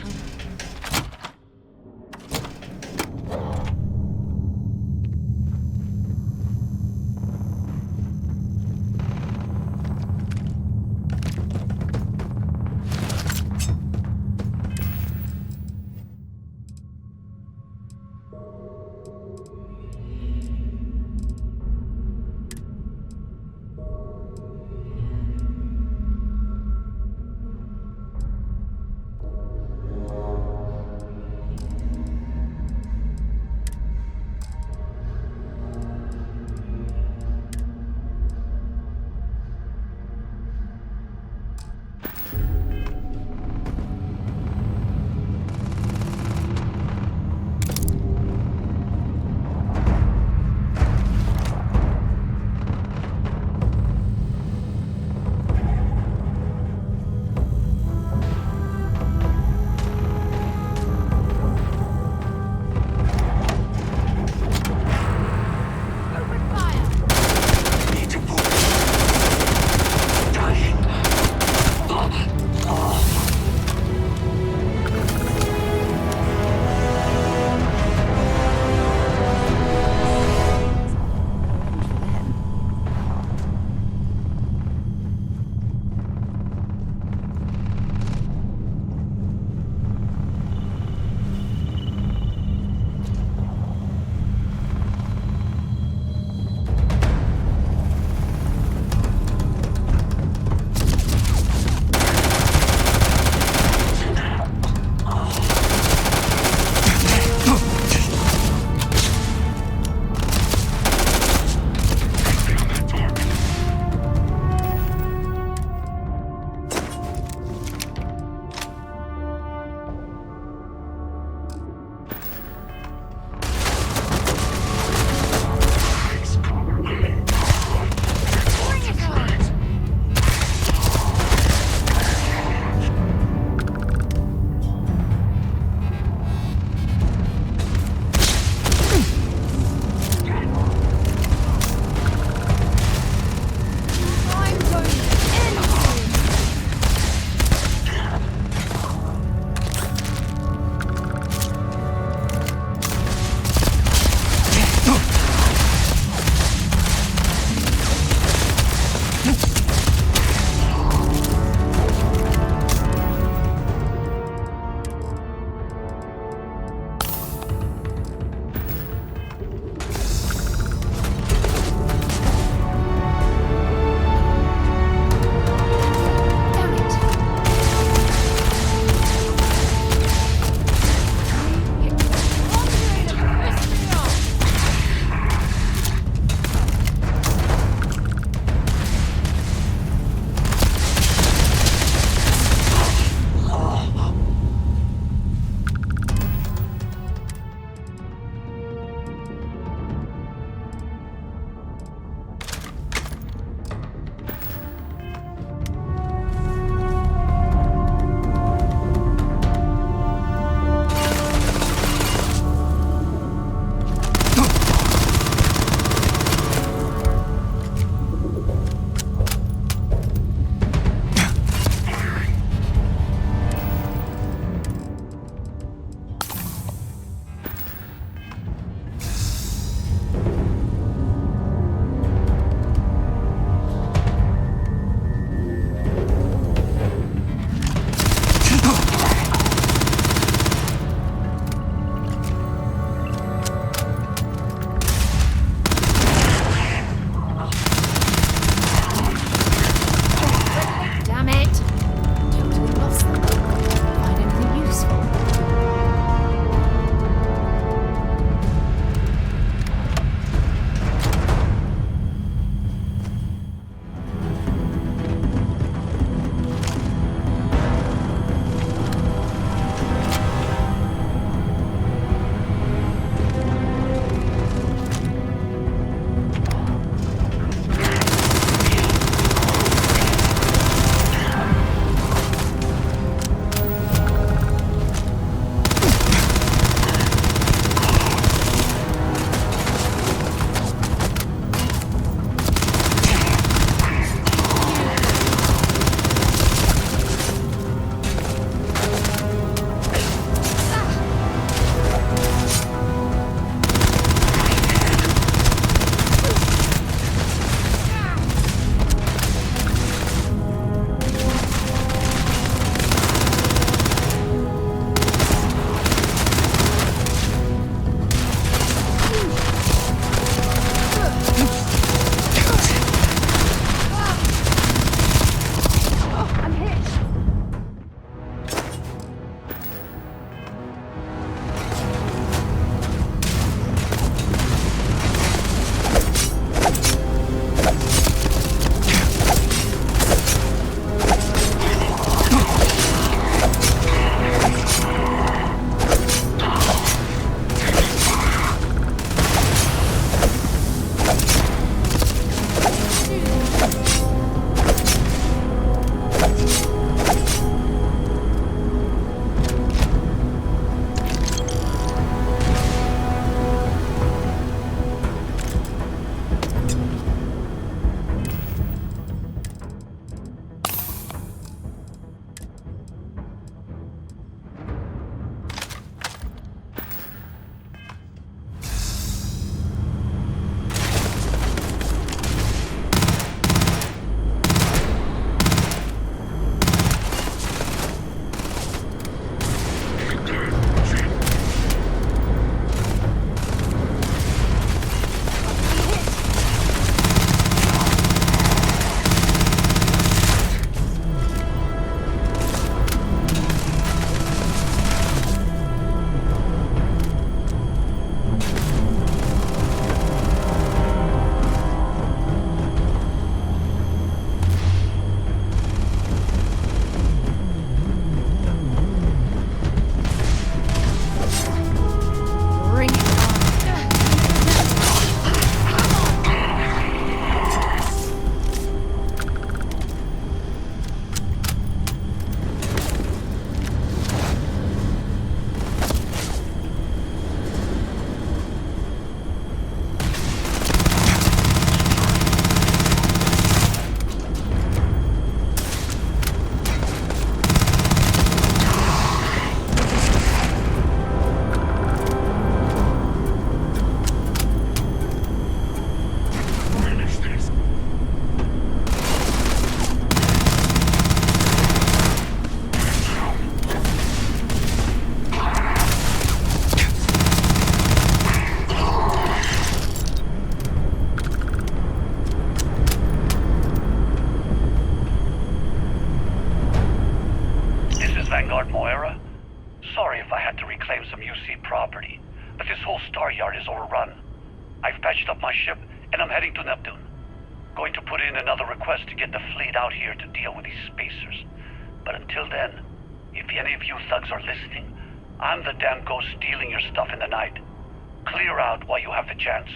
ship, and I'm heading to Neptune. Going to put in another request to get the fleet out here to deal with these spacers. But until then, if any of you thugs are listening, I'm the damn ghost stealing your stuff in the night. Clear out while you have the chance.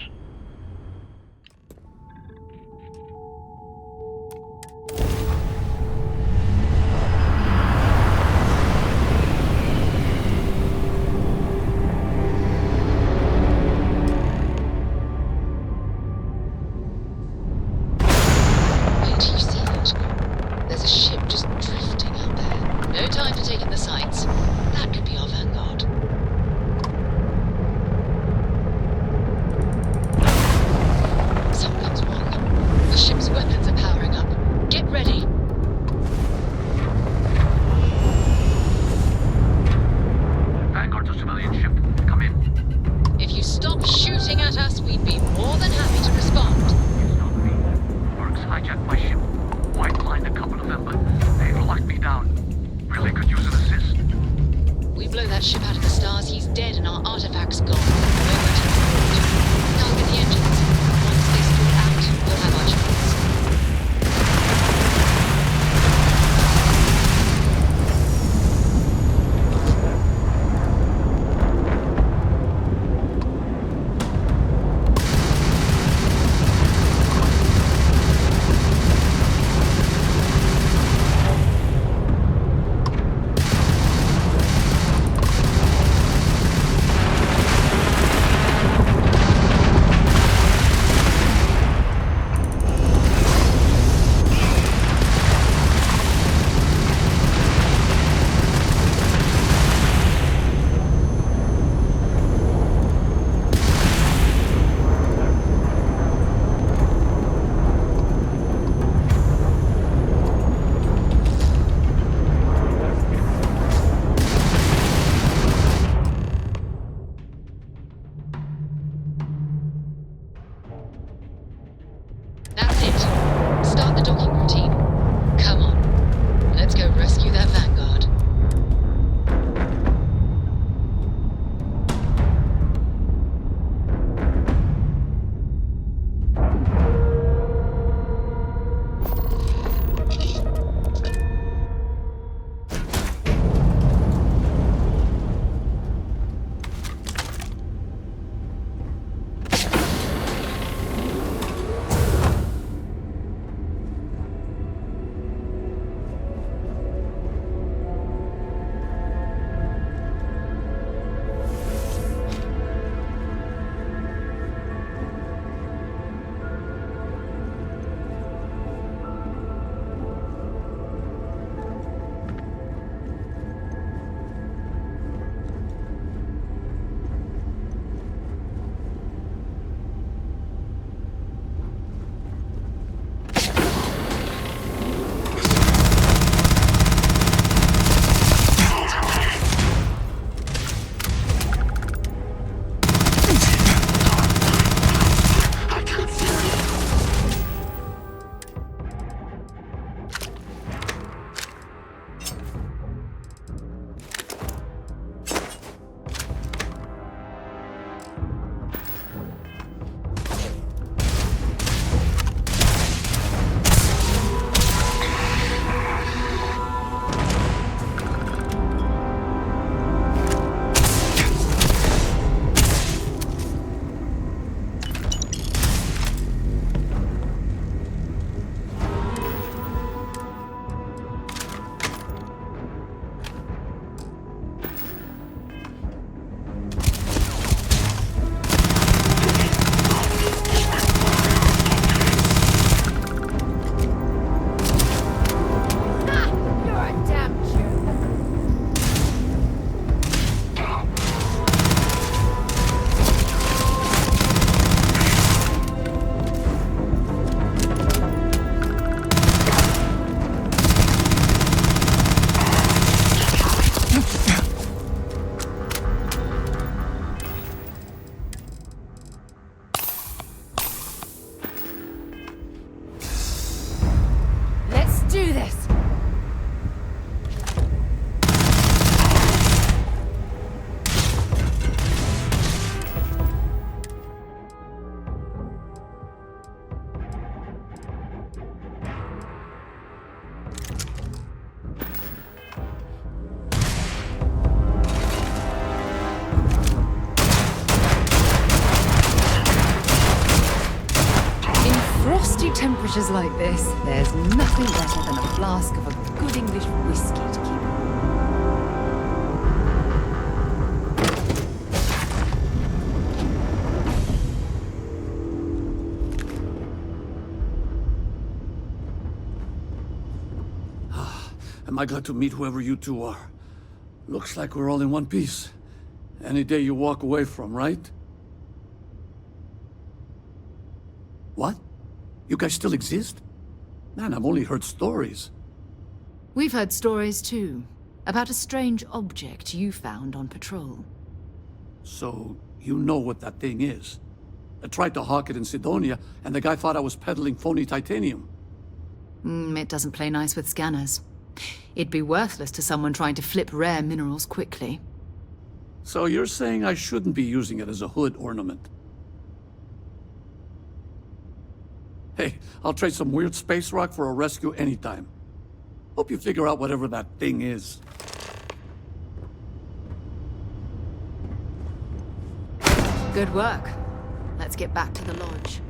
temperatures like this, there's nothing better than a flask of a good English whiskey to keep Am I glad to meet whoever you two are. Looks like we're all in one piece. Any day you walk away from, right? What? You guys still exist? Man, I've only heard stories. We've heard stories too, about a strange object you found on patrol. So, you know what that thing is? I tried to hawk it in Sidonia, and the guy thought I was peddling phony titanium. It doesn't play nice with scanners. It'd be worthless to someone trying to flip rare minerals quickly. So you're saying I shouldn't be using it as a hood ornament? Hey, I'll trade some weird space rock for a rescue anytime. Hope you figure out whatever that thing is. Good work. Let's get back to the lodge.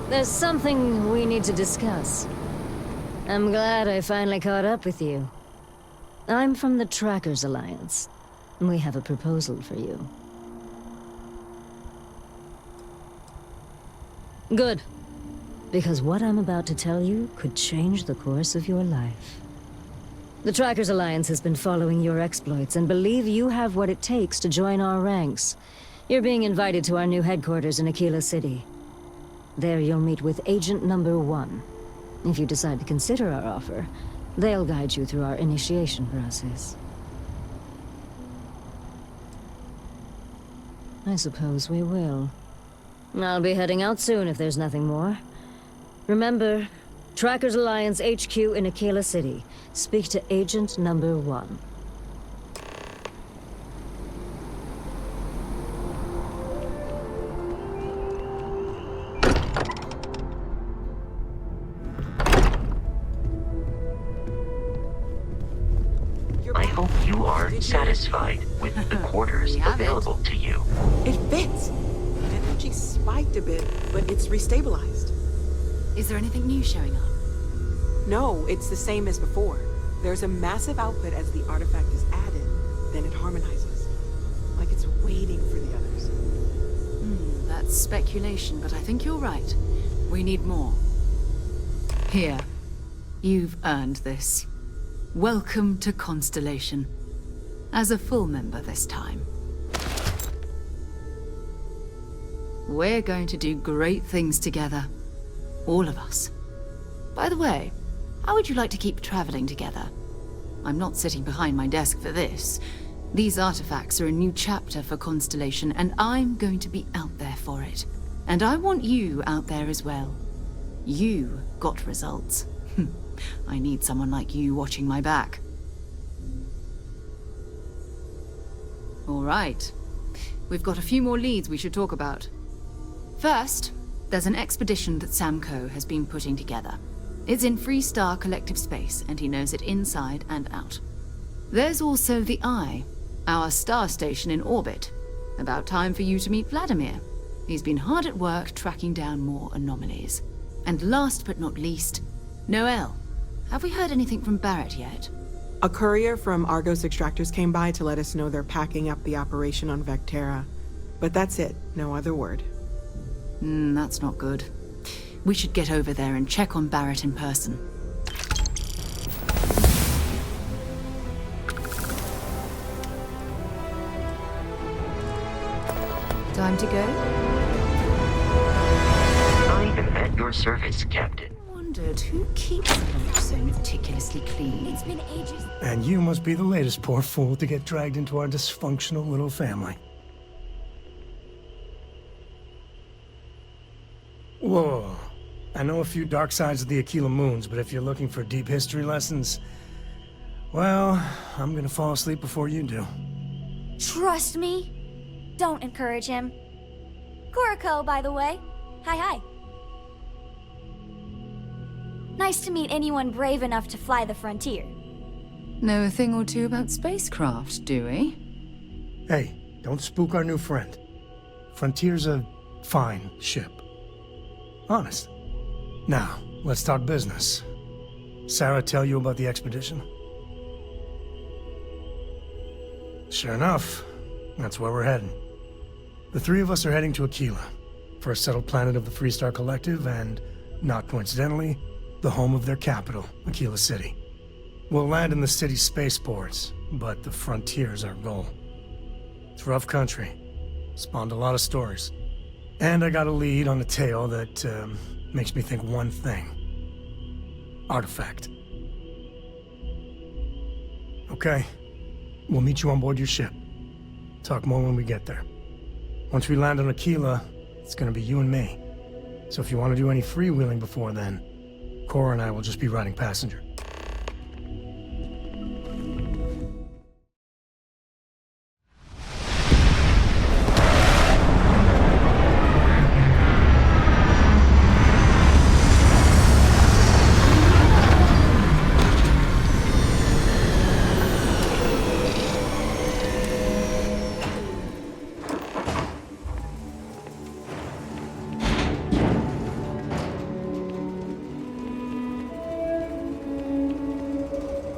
There's something we need to discuss. I'm glad I finally caught up with you. I'm from the Trackers Alliance. We have a proposal for you. Good. Because what I'm about to tell you could change the course of your life. The Trackers Alliance has been following your exploits and believe you have what it takes to join our ranks. You're being invited to our new headquarters in Aquila City. There you'll meet with Agent Number 1. If you decide to consider our offer, they'll guide you through our initiation process. I suppose we will. I'll be heading out soon if there's nothing more. Remember, Trackers Alliance HQ in Aquila City. Speak to Agent Number 1. I hope you are satisfied with the quarters available to you. It fits. Energy spiked a bit, but it's restabilized. Is there anything new showing up? No, it's the same as before. There's a massive output as the artifact is added, then it harmonizes. Like it's waiting for the others. That's speculation, but I think you're right. We need more. Here. You've earned this. Welcome to Constellation. As a full member this time. We're going to do great things together. All of us. By the way, how would you like to keep traveling together? I'm not sitting behind my desk for this. These artifacts are a new chapter for Constellation, and I'm going to be out there for it. And I want you out there as well. You got results. I need someone like you watching my back. All right. We've got a few more leads we should talk about. First, there's an expedition that Samco has been putting together. It's in FREESTAR collective space, and he knows it inside and out. There's also the Eye, our star station in orbit. About time for you to meet Vladimir. He's been hard at work tracking down more anomalies. And last but not least, Noel. Have we heard anything from Barrett yet? A courier from Argos Extractors came by to let us know they're packing up the operation on Vectera. But that's it, no other word. That's not good. We should get over there and check on Barrett in person. Time to go? I am at your service, Captain. Wondered who keeps the lodge so meticulously clean. It's been ages. And you must be the latest poor fool to get dragged into our dysfunctional little family. Whoa. I know a few dark sides of the Aquila Moons, but if you're looking for deep history lessons, well, I'm gonna fall asleep before you do. Trust me. Don't encourage him. Kuriko, by the way. Hi. Nice to meet anyone brave enough to fly the frontier. Know a thing or two about spacecraft, do we? Hey, don't spook our new friend. Frontier's a fine ship. Honest. Now, let's talk business. Sarah tell you about the expedition? Sure enough, that's where we're heading. The three of us are heading to Aquila, first settled planet of the FREESTAR Collective and, not coincidentally, the home of their capital, Aquila City. We'll land in the city's spaceports, but the frontier's our goal. It's rough country. Spawned a lot of stories. And I got a lead on a tale that makes me think one thing. Artifact. Okay. We'll meet you on board your ship. Talk more when we get there. Once we land on Aquila, it's gonna be you and me. So if you want to do any freewheeling before then, Cora and I will just be riding passenger.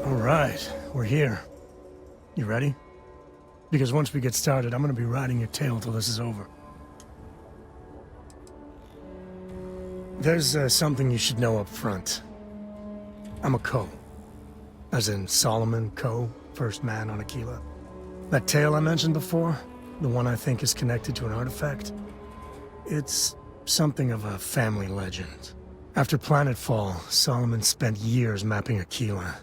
Alright, we're here. You ready? Because once we get started, I'm gonna be riding your tail till this is over. There's something you should know up front. I'm a Co. As in Solomon Co., first man on Aquila. That tale I mentioned before, the one I think is connected to an artifact, it's something of a family legend. After planetfall, Solomon spent years mapping Aquila.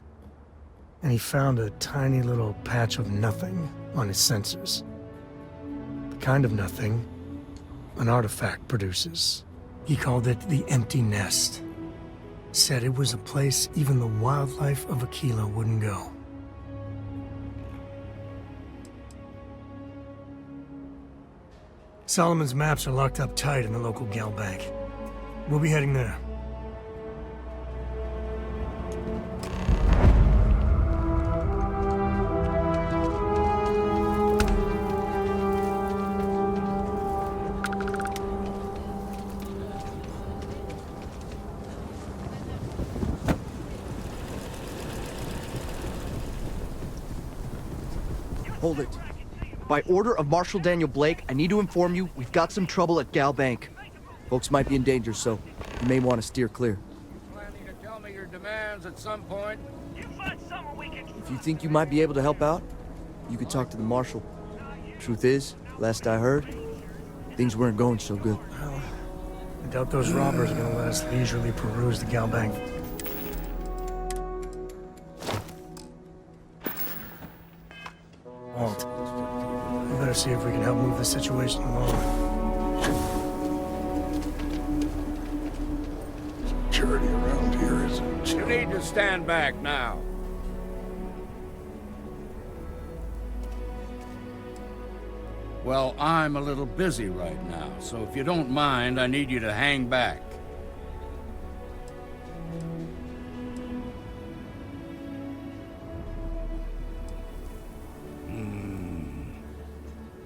And he found a tiny little patch of nothing on his sensors. The kind of nothing an artifact produces. He called it the Empty Nest. Said it was a place even the wildlife of Aquila wouldn't go. Solomon's maps are locked up tight in the local Gal Bank. We'll be heading there. Hold it. By order of Marshal Daniel Blake, I need to inform you we've got some trouble at Gal Bank. Folks might be in danger, so you may want to steer clear. Planning to tell me your demands at some point? If you think you might be able to help out, you could talk to the Marshal. Truth is, last I heard, things weren't going so good. Well, I doubt those robbers are gonna let us leisurely peruse the Gal Bank. Walt, we better see if we can help move the situation along. Security around here isn't. You need to stand back now. Well, I'm a little busy right now, so if you don't mind, I need you to hang back.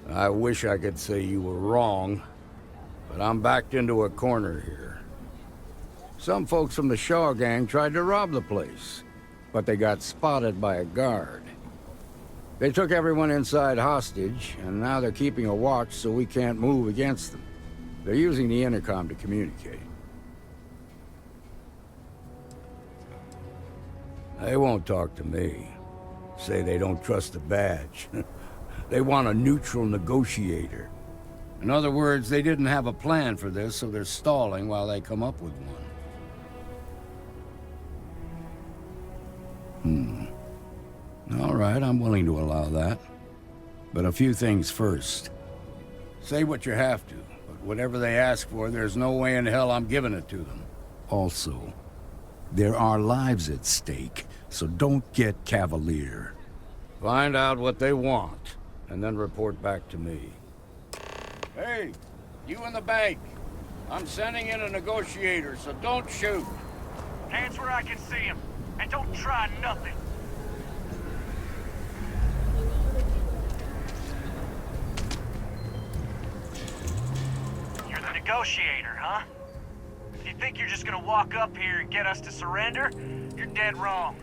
I wish I could say you were wrong, but I'm backed into a corner here. Some folks from the Shaw gang tried to rob the place, but they got spotted by a guard. They took everyone inside hostage, and now they're keeping a watch so we can't move against them. They're using the intercom to communicate. They won't talk to me. Say they don't trust the badge. They want a neutral negotiator. In other words, they didn't have a plan for this, so they're stalling while they come up with one. All right, I'm willing to allow that. But a few things first. Say what you have to, but whatever they ask for, there's no way in hell I'm giving it to them. Also, there are lives at stake, so don't get cavalier. Find out what they want, and then report back to me. Hey, you in the bank. I'm sending in a negotiator, so don't shoot. Hands where I can see him, and don't try nothing. negotiator, huh? If you think you're just gonna walk up here and get us to surrender, you're dead wrong.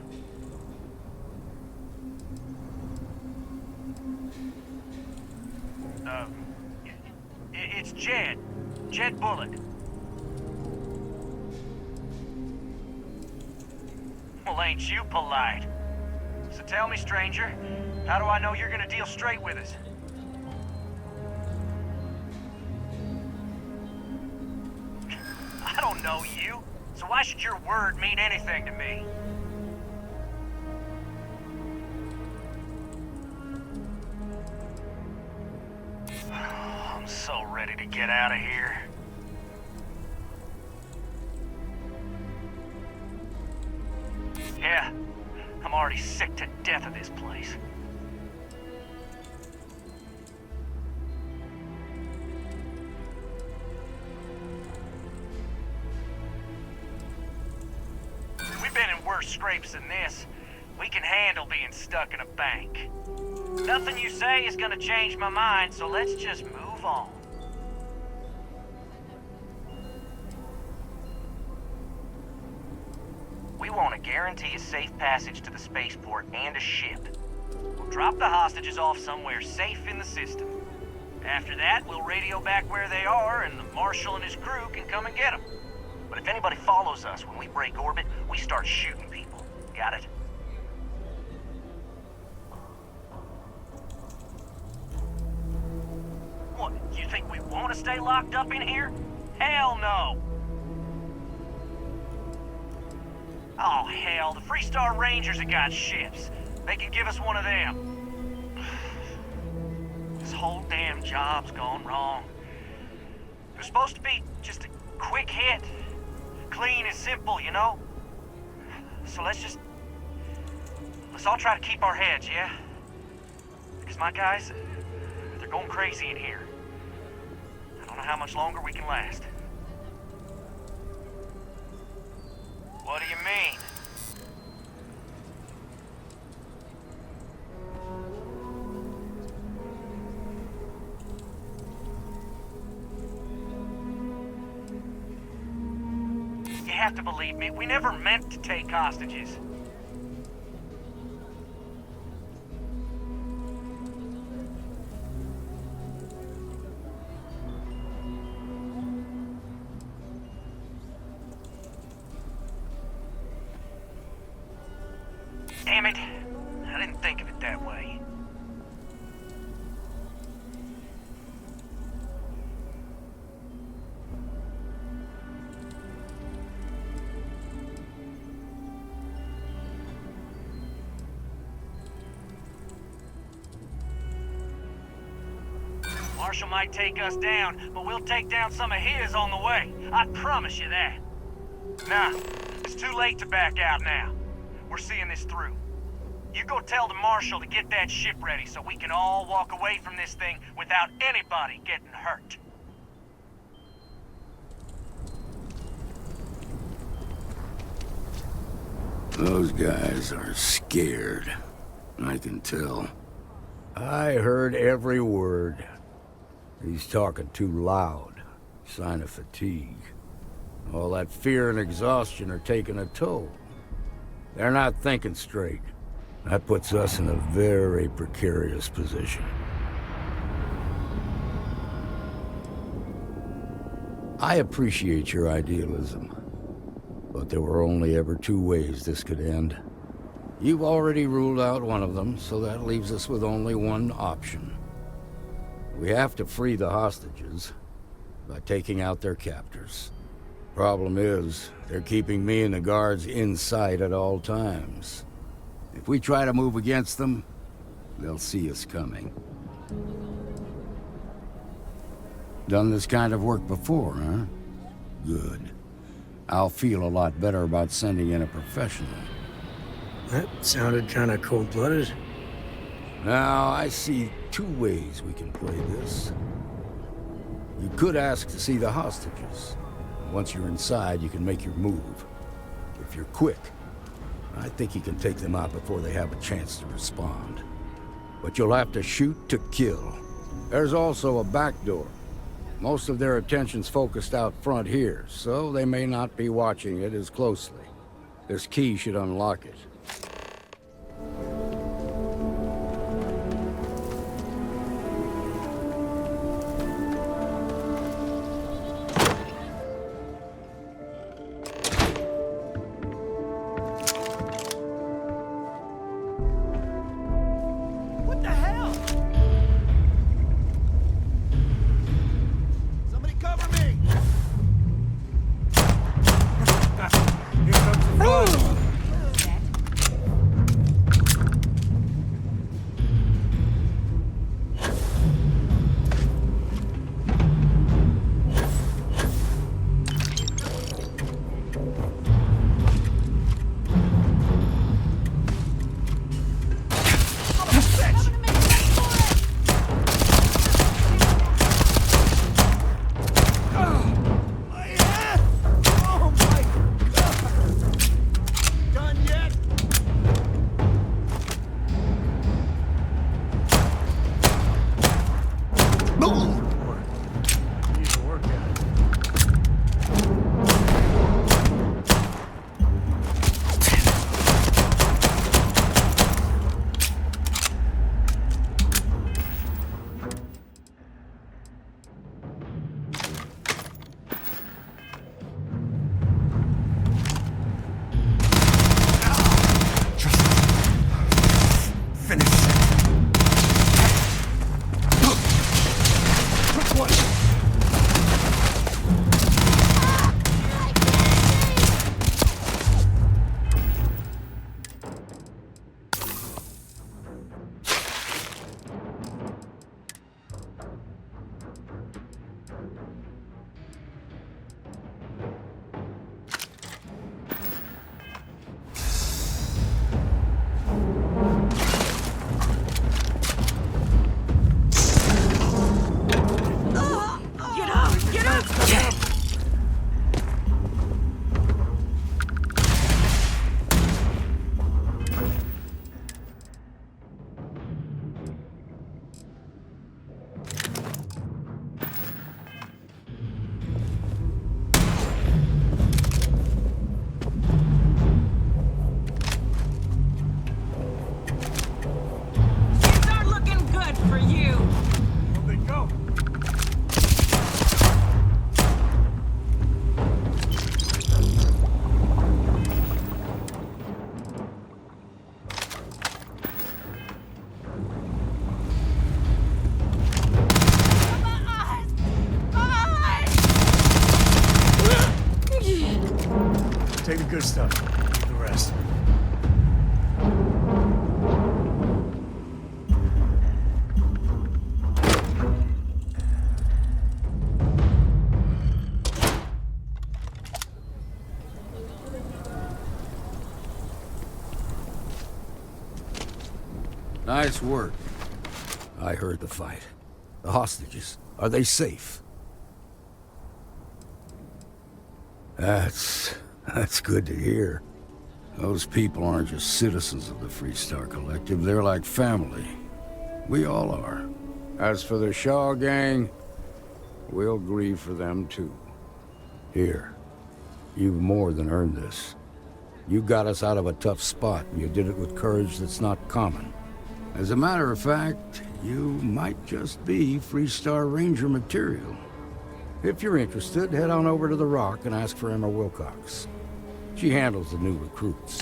It's Jed. Jed Bullock. Well, ain't you polite? So tell me, stranger, how do I know you're gonna deal straight with us? I don't know you, so why should your word mean anything to me? I'm so ready to get out of here. Yeah, I'm already sick to death of this place. We've been in worse scrapes than this. We can handle being stuck in a bank. Nothing you say is gonna change my mind, so let's just move on. We want to guarantee a safe passage to the spaceport and a ship. We'll drop the hostages off somewhere safe in the system. After that, we'll radio back where they are, and the Marshal and his crew can come and get them. But if anybody follows us when we break orbit, we start shooting people. Got it? What, you think we want to stay locked up in here? Hell no! Oh, hell, the FREESTAR Rangers have got ships. They can give us one of them. This whole damn job's gone wrong. It was supposed to be just a quick hit. Clean and simple, you know? So let's all try to keep our heads, yeah? Because my guys, they're going crazy in here. I don't know how much longer we can last. What do you mean? You have to believe me, we never meant to take hostages. Damn it. I didn't think of it that way. Marshal might take us down, but we'll take down some of his on the way. I promise you that. Nah, it's too late to back out now. We're seeing this through. You go tell the Marshal to get that ship ready so we can all walk away from this thing without anybody getting hurt. Those guys are scared. I can tell. I heard every word. He's talking too loud. Sign of fatigue. All that fear and exhaustion are taking a toll. They're not thinking straight. That puts us in a very precarious position. I appreciate your idealism, but there were only ever two ways this could end. You've already ruled out one of them, so that leaves us with only one option. We have to free the hostages by taking out their captors. Problem is, they're keeping me and the guards in sight at all times. If we try to move against them, they'll see us coming. Done this kind of work before, huh? Good. I'll feel a lot better about sending in a professional. That sounded kind of cold-blooded. Now, I see two ways we can play this. You could ask to see the hostages. Once you're inside, you can make your move. If you're quick, I think you can take them out before they have a chance to respond. But you'll have to shoot to kill. There's also a back door. Most of their attention's focused out front here, so they may not be watching it as closely. This key should unlock it. What the hell? Somebody cover me! Here comes the fun. Take the good stuff. Leave the rest. Nice work. I heard the fight. The hostages, are they safe? That's good to hear. Those people aren't just citizens of the FREESTAR Collective, they're like family. We all are. As for the Shaw gang, we'll grieve for them too. Here, you've more than earned this. You got us out of a tough spot, and you did it with courage that's not common. As a matter of fact, you might just be FREESTAR Ranger material. If you're interested, head on over to the Rock and ask for Emma Wilcox. She handles the new recruits.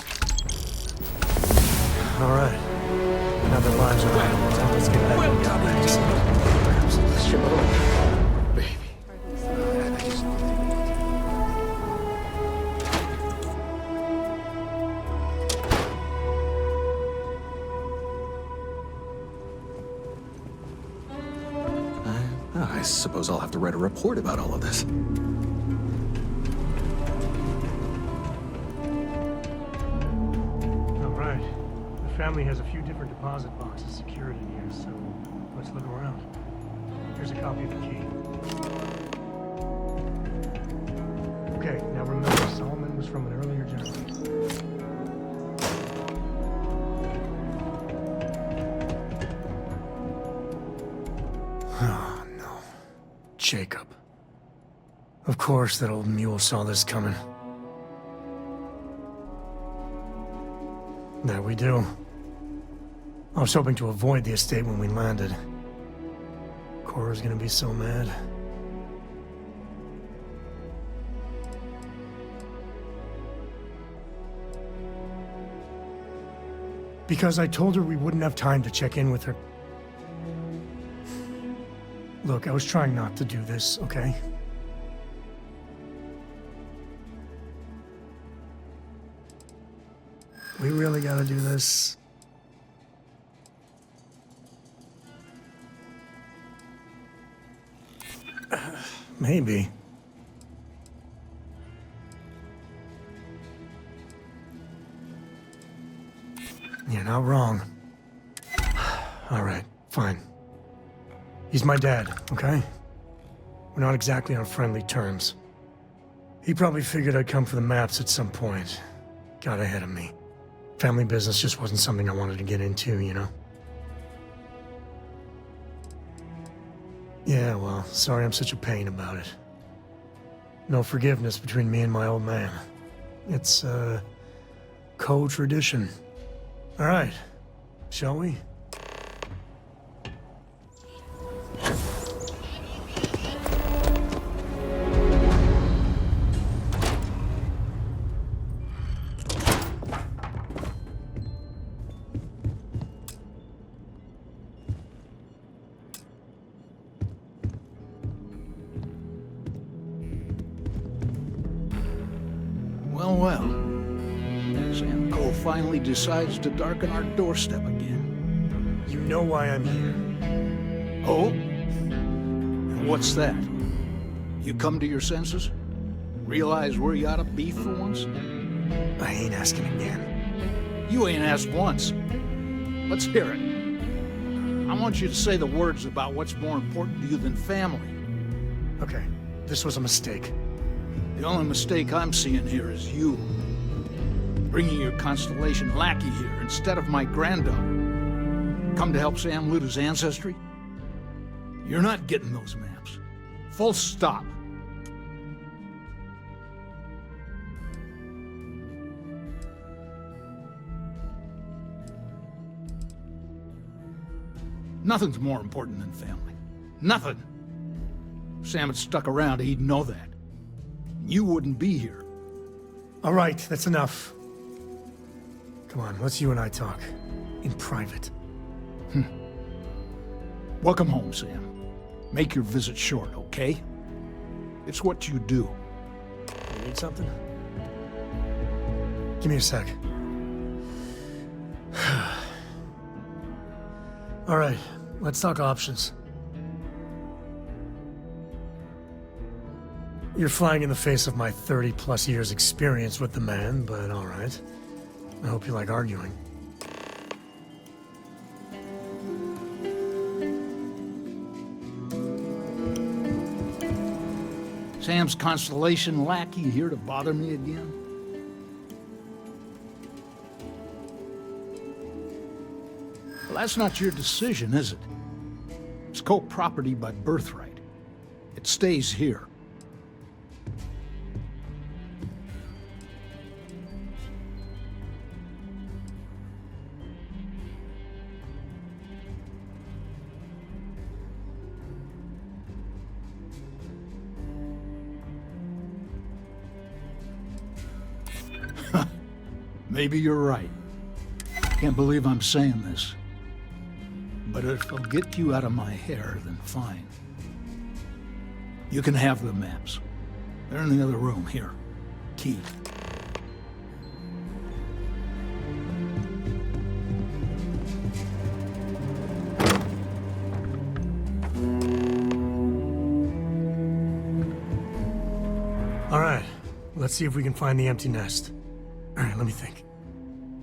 All right. Now the lines are right. Let's get back to the bags. Perhaps ship it over. Baby. I suppose I'll have to write a report about all of this. All right. The family has a few different deposit boxes secured in here, so let's look around. Here's a copy of the key. Okay, now remember, Solomon was from an earlier generation. Oh, no. Jacob. Of course that old mule saw this coming. There we do. I was hoping to avoid the estate when we landed. Cora's gonna be so mad. Because I told her we wouldn't have time to check in with her. Look, I was trying not to do this, okay? We really gotta do this. Maybe. You're not wrong. All right, fine. He's my dad, okay? We're not exactly on friendly terms. He probably figured I'd come for the maps at some point. Got ahead of me. Family business just wasn't something I wanted to get into, you know? Yeah, well, sorry I'm such a pain about it. No forgiveness between me and my old man. It's, co-tradition. All right, shall we? Well. Sam Cole finally decides to darken our doorstep again. You know why I'm here. Oh? And what's that? You come to your senses? Realize where you ought to be for once? I ain't asking again. You ain't asked once. Let's hear it. I want you to say the words about what's more important to you than family. Okay, this was a mistake. The only mistake I'm seeing here is you. Bringing your Constellation lackey here instead of my granddaughter. Come to help Sam loot his ancestry? You're not getting those maps. Full stop. Nothing's more important than family. Nothing. If Sam had stuck around, he'd know that. You wouldn't be here. All right, that's enough. Come on, let's you and I talk. In private. Welcome home, Sam. Make your visit short, okay? It's what you do. You need something? Give me a sec. All right, let's talk options. You're flying in the face of my 30-plus years experience with the man, but all right. I hope you like arguing. Sam's Constellation lackey here to bother me again? Well, that's not your decision, is it? It's co-property by birthright. It stays here. Maybe you're right. Can't believe I'm saying this. But if it'll get you out of my hair, then fine. You can have the maps. They're in the other room, here. Key. All right, let's see if we can find the empty nest. All right, let me think.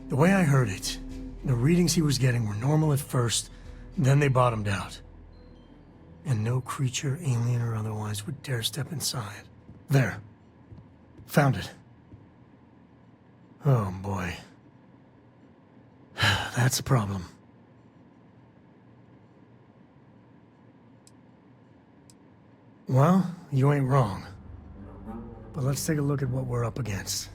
The way I heard it, the readings he was getting were normal at first, then they bottomed out. And no creature, alien or otherwise, would dare step inside. There. Found it. Oh, boy. That's a problem. Well, you ain't wrong. but let's take a look at what we're up against.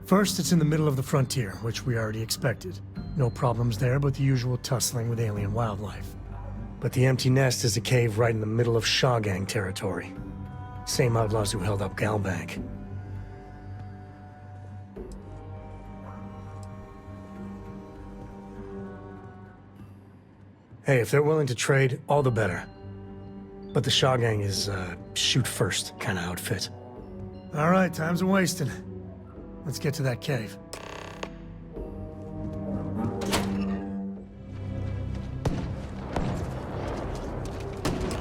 First, it's in the middle of the frontier, which we already expected. No problems there, but the usual tussling with alien wildlife. But the empty nest is a cave right in the middle of Shaw Gang territory. Same outlaws who held up Galbank. Hey, if they're willing to trade, all the better. But the Shaw Gang is shoot-first kind of outfit. All right, time's a-wasting. Let's get to that cave.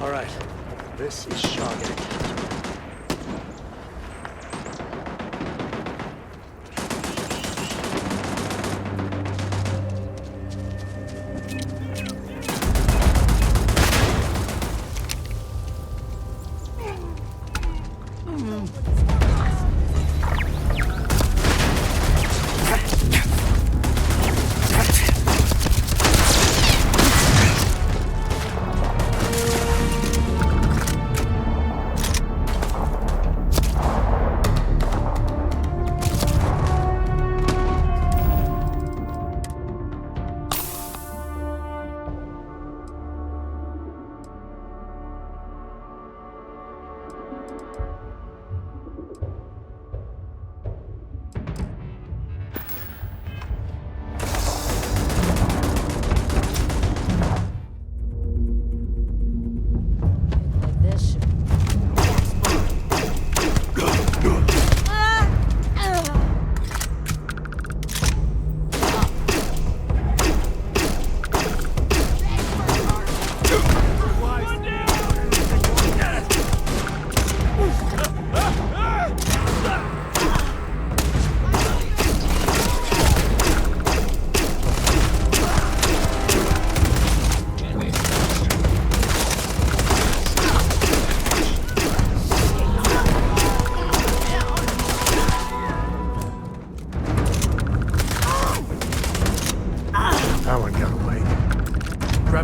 All right, this is Shaw Gang.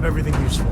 Everything useful.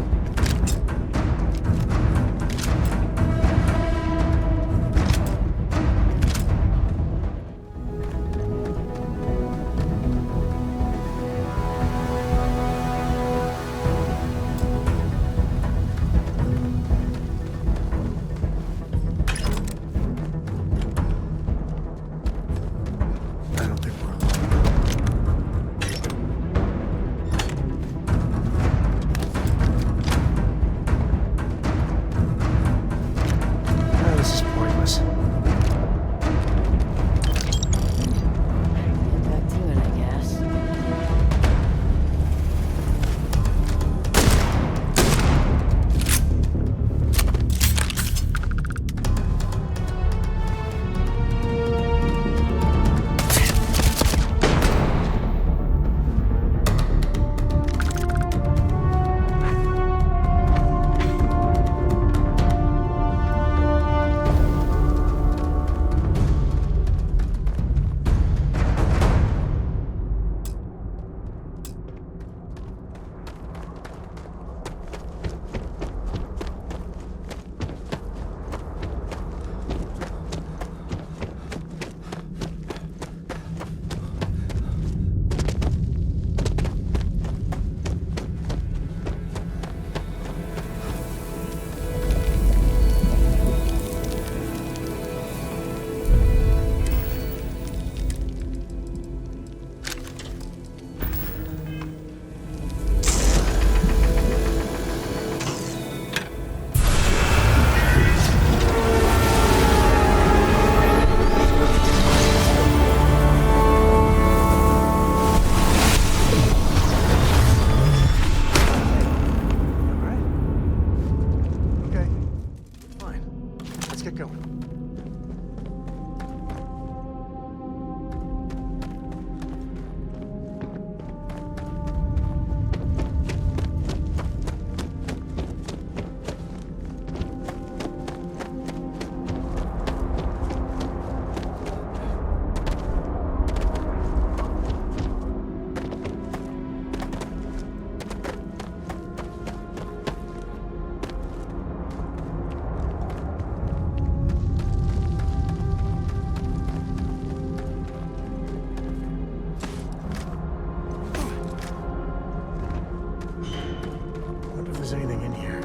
anything in here.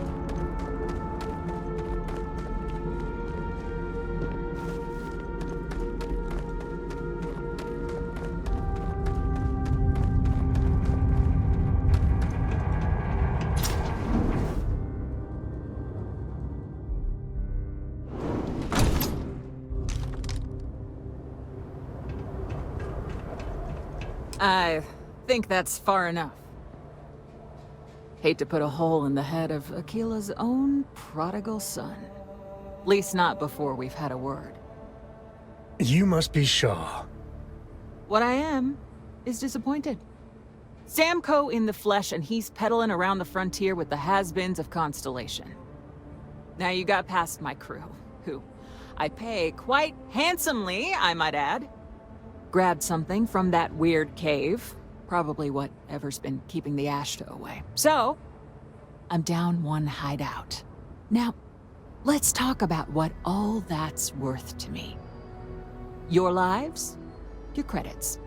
I think that's far enough. Hate to put a hole in the head of Akila's own prodigal son. At least not before we've had a word. You must be Shaw. What I am is disappointed. Samco in the flesh, and he's peddling around the frontier with the has-beens of Constellation. Now you got past my crew, who I pay quite handsomely, I might add. Grabbed something from that weird cave. Probably whatever's been keeping the Ashta away. So, I'm down one hideout. Now, let's talk about what all that's worth to me. Your lives, your credits.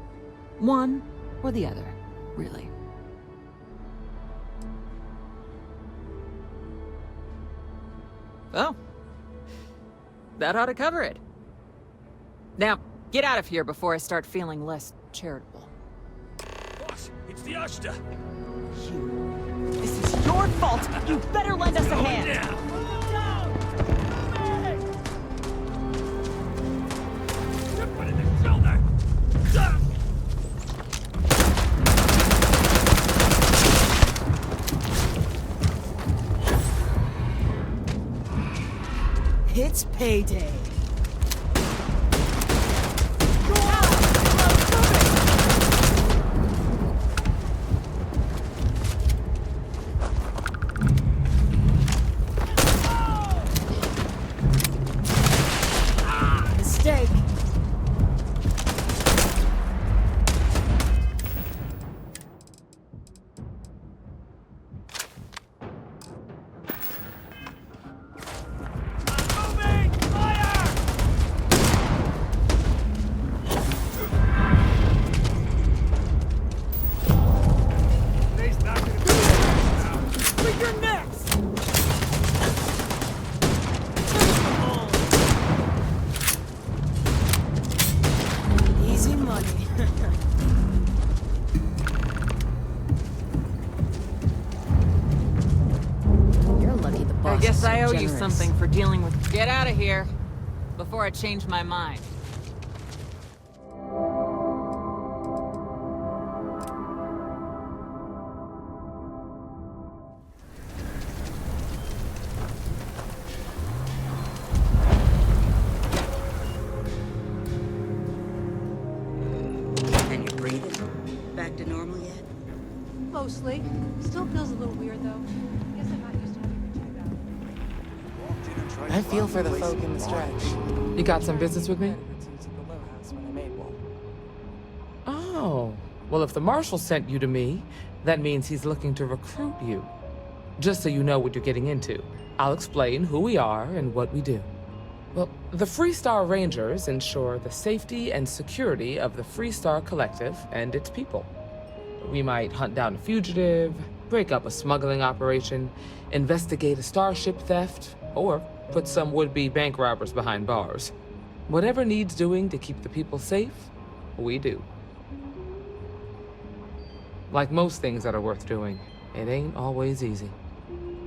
One or the other, really. Oh. That ought to cover it. Now, get out of here before I start feeling less charitable. Boss, it's the Ashta. This is your fault! You better lend us a hand! It's payday. Mistake. Easy money. You're lucky the boss I guess is so I owe you generous. something for dealing with. Get out of here before I change my mind. And you're breathing? Back to normal yet? Mostly. Still feels a little weird, though. Guess I'm not used to having your check out. I feel for the folk in the stretch. You got some business with me? Oh, well, if the Marshal sent you to me, that means he's looking to recruit you. Just so you know what you're getting into, I'll explain who we are and what we do. Well, the FREESTAR Rangers ensure the safety and security of the FREESTAR Collective and its people. We might hunt down a fugitive, break up a smuggling operation, investigate a starship theft, or put some would-be bank robbers behind bars. Whatever needs doing to keep the people safe, we do. Like most things that are worth doing, it ain't always easy.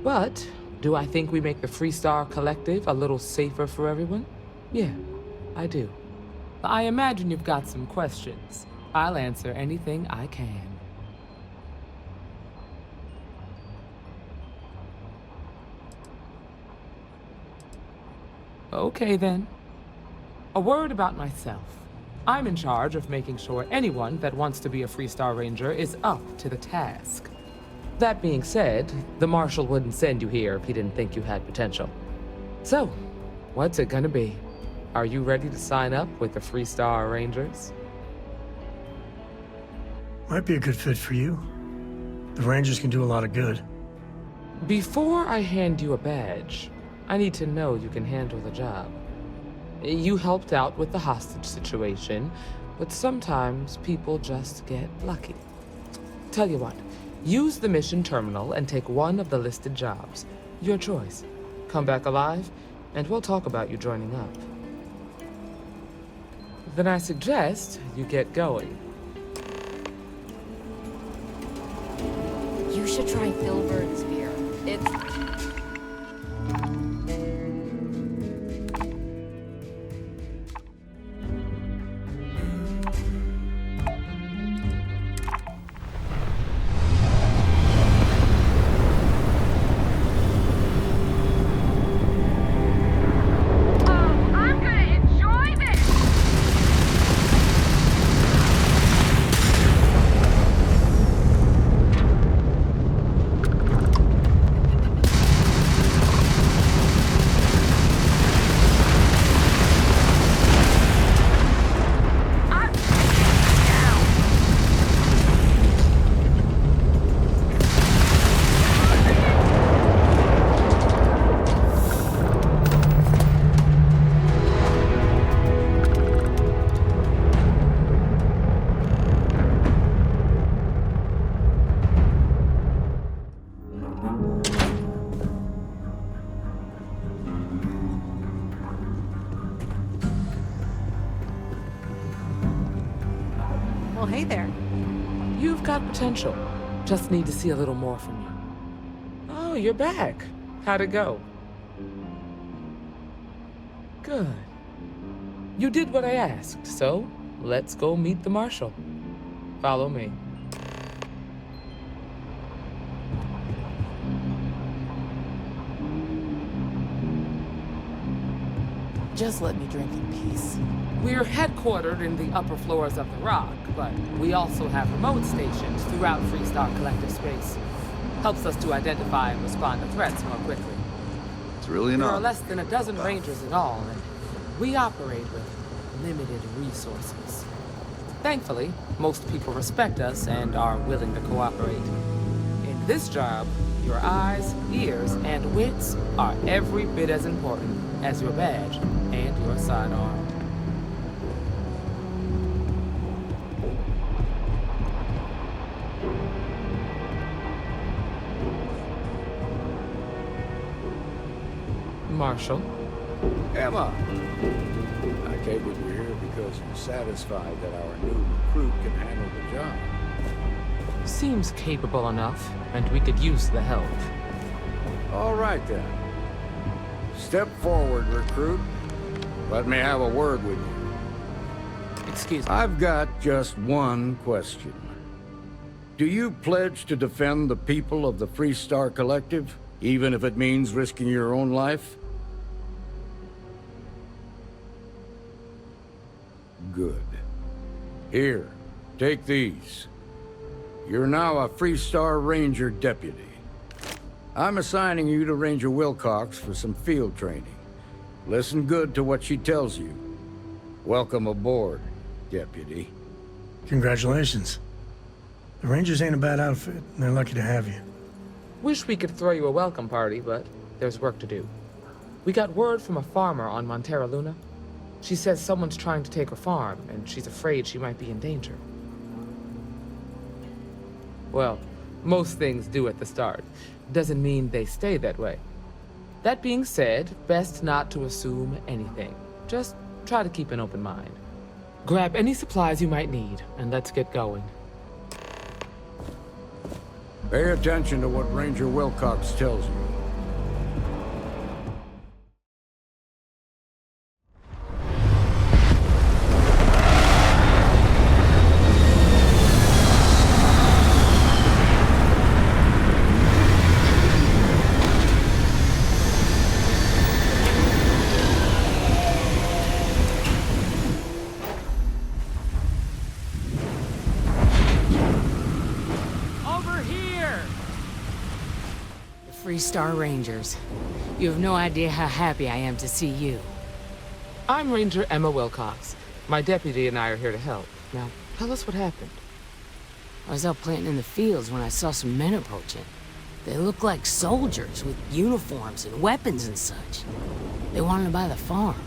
But do I think we make the FREESTAR Collective a little safer for everyone? Yeah, I do. I imagine you've got some questions. I'll answer anything I can. Okay then. A word about myself. I'm in charge of making sure anyone that wants to be a FREESTAR Ranger is up to the task. That being said, the Marshal wouldn't send you here if he didn't think you had potential. So, what's it gonna be? Are you ready to sign up with the FREESTAR Rangers? Might be a good fit for you. The Rangers can do a lot of good. Before I hand you a badge, I need to know you can handle the job. You helped out with the hostage situation, but sometimes people just get lucky. Tell you what, Use the mission terminal and take one of the listed jobs. Your choice. Come back alive, and we'll talk about you joining up. Then I suggest you get going. You should try Filbert's beer. It's... Well, hey there. You've got potential. Just need to see a little more from you. Oh, you're back. How'd it go? Good. You did what I asked, so let's go meet the Marshal. Follow me. Just let me drink in peace. We're headquartered in the upper floors of the Rock, but we also have remote stations throughout FREESTAR collective space. Helps us to identify and respond to threats more quickly. It's really There are not. less than a dozen Rangers in all, and we operate with limited resources. Thankfully, most people respect us and are willing to cooperate. In this job, your eyes, ears, and wits are every bit as important as your badge and your sidearm. Marshal? Emma! I take it you're here because you're satisfied that our new recruit can handle the job. Seems capable enough, and we could use the help. All right, then. Step forward, recruit. Let me have a word with you. Excuse me. I've got just one question. Do you pledge to defend the people of the FREESTAR Collective, even if it means risking your own life? Good. Here, take these. You're now a FREESTAR Ranger Deputy. I'm assigning you to Ranger Wilcox for some field training. Listen good to what she tells you. Welcome aboard, Deputy. Congratulations. The Rangers ain't a bad outfit, and they're lucky to have you. Wish we could throw you a welcome party, but there's work to do. We got word from a farmer on Montera Luna. She says someone's trying to take her farm, and she's afraid she might be in danger. Well, most things do at the start. Doesn't mean they stay that way. That being said, best not to assume anything. Just try to keep an open mind. Grab any supplies you might need, and let's get going. Pay attention to what Ranger Wilcox tells you. FREESTAR Rangers. You have no idea how happy I am to see you. I'm Ranger Emma Wilcox. My deputy and I are here to help. Now, tell us what happened. I was out planting in the fields when I saw some men approaching. They looked like soldiers with uniforms and weapons and such. They wanted to buy the farm.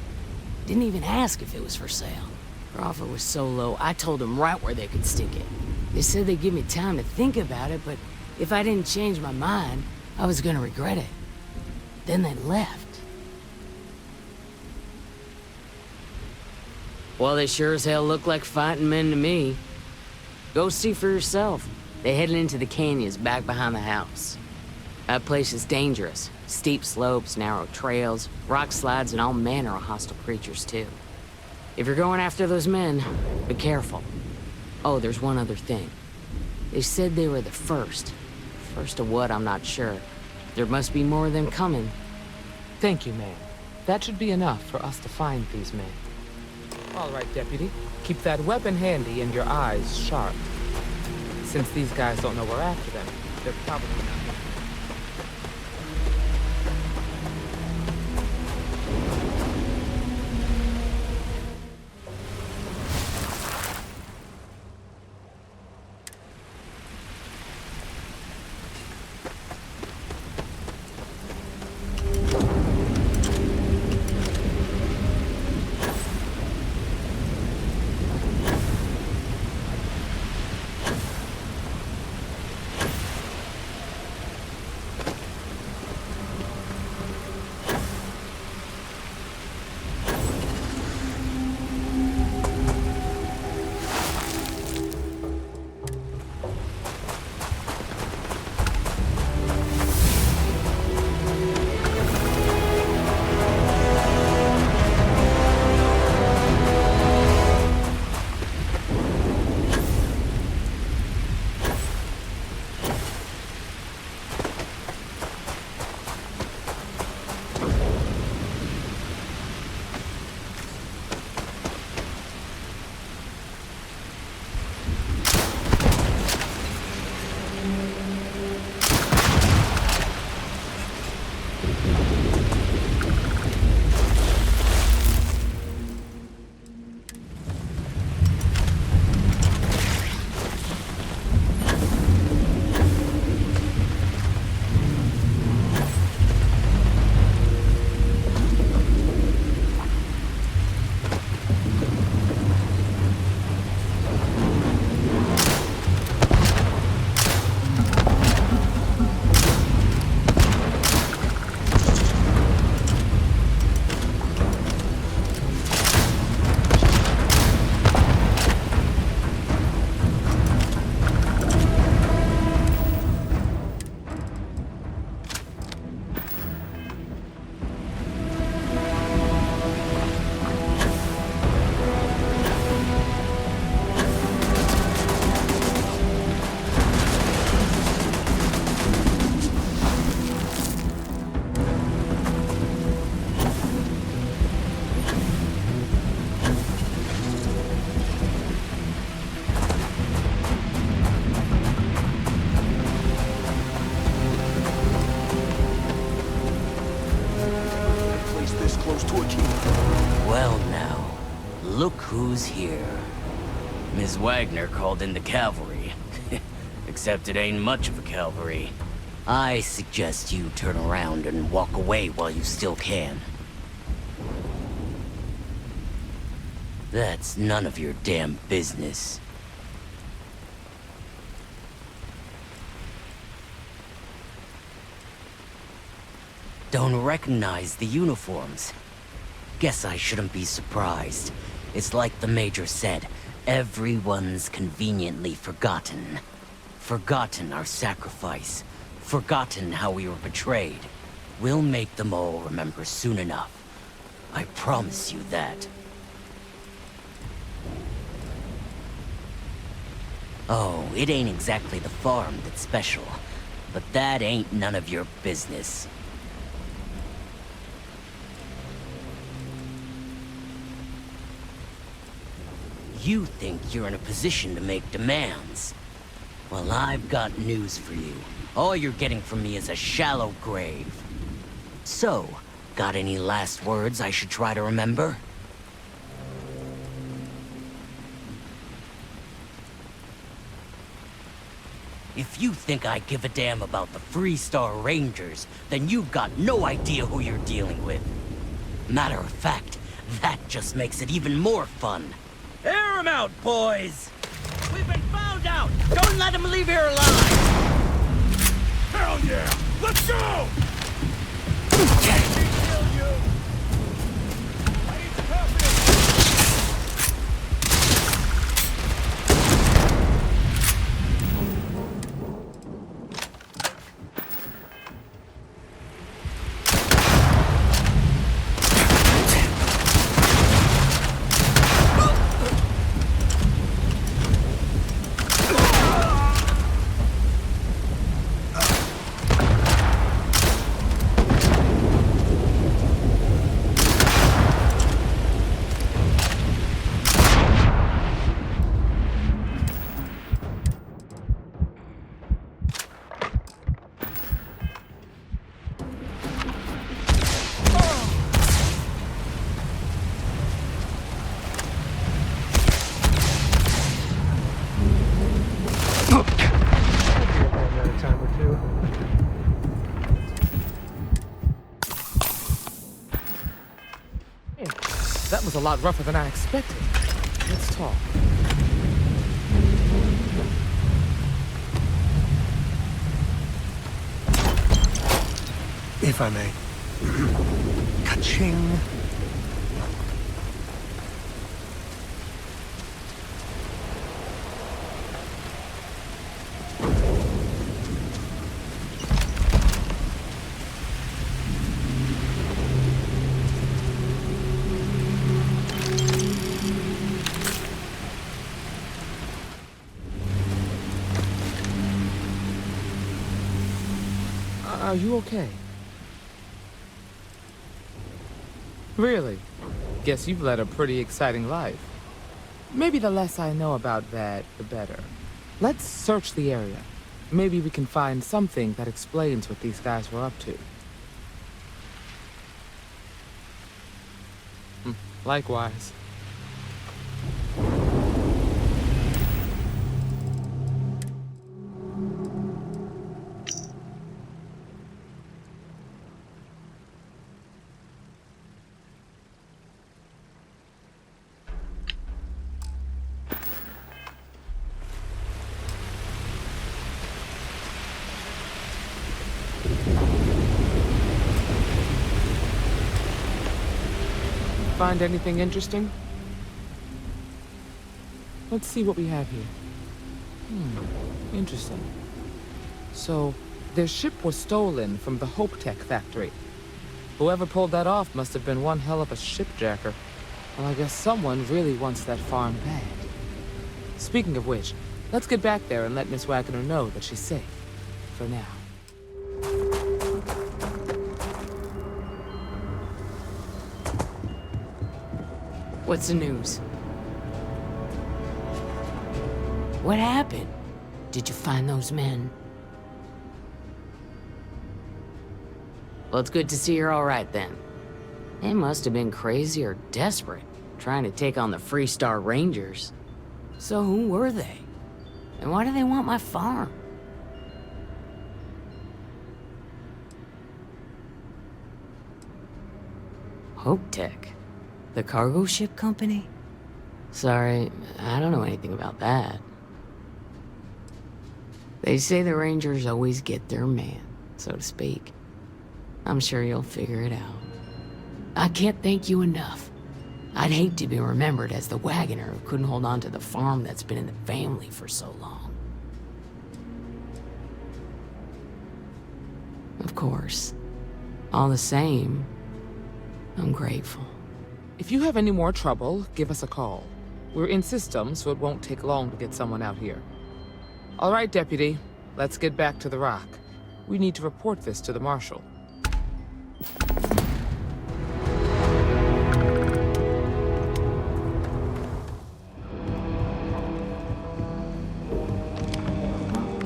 Didn't even ask if it was for sale. Their offer was so low, I told them right where they could stick it. They said they'd give me time to think about it, but If I didn't change my mind, I was gonna regret it. Then they left. Well, they sure as hell look like fighting men to me. Go see for yourself. They headed into the canyons back behind the house. That place is dangerous. Steep slopes, narrow trails, rock slides, and all manner of hostile creatures, too. If you're going after those men, be careful. Oh, there's one other thing. They said they were the first. First of what, I'm not sure. There must be more of them coming. Thank you, ma'am. That should be enough for us to find these men. All right, Deputy. Keep that weapon handy and your eyes sharp. Since these guys don't know we're after them, they're probably not. Look who's here. Ms. Wagner called in the cavalry. Except it ain't much of a cavalry. I suggest you turn around and walk away while you still can. That's none of your damn business. Don't recognize the uniforms. Guess I shouldn't be surprised. It's like the Major said, everyone's conveniently forgotten. Forgotten our sacrifice. Forgotten how we were betrayed. We'll make them all remember soon enough. I promise you that. Oh, it ain't exactly the farm that's special, but that ain't none of your business. You think you're in a position to make demands. Well, I've got news for you. All you're getting from me is a shallow grave. So, got any last words I should try to remember? If you think I give a damn about the FREESTAR Rangers, then you've got no idea who you're dealing with. Matter of fact, that just makes it even more fun. Air 'em out, boys! We've been found out! Don't let them leave here alive! was a lot rougher than I expected. Let's talk. If I may. Ka-ching. Are you okay? Really? Guess you've led a pretty exciting life. Maybe the less I know about that, the better. Let's search the area. Maybe we can find something that explains what these guys were up to. Likewise. Find anything interesting? Let's see what we have here. Interesting. So, their ship was stolen from the Hope Tech factory. Whoever pulled that off must have been one hell of a shipjacker. Well, I guess someone really wants that farm bad. Speaking of which, let's get back there and let Miss Wagner know that she's safe. For now. What's the news? What happened? Did you find those men? Well, it's good to see you're all right then. They must have been crazy or desperate, trying to take on the FREESTAR Rangers. So who were they? And why do they want my farm? Hope Tech? The cargo ship company? Sorry, I don't know anything about that. They say the Rangers always get their man, so to speak. I'm sure you'll figure it out. I can't thank you enough. I'd hate to be remembered as the wagoner who couldn't hold on to the farm that's been in the family for so long. Of course. All the same, I'm grateful. If you have any more trouble, give us a call. We're in system, so it won't take long to get someone out here. All right, Deputy. Let's get back to the rock. We need to report this to the Marshal.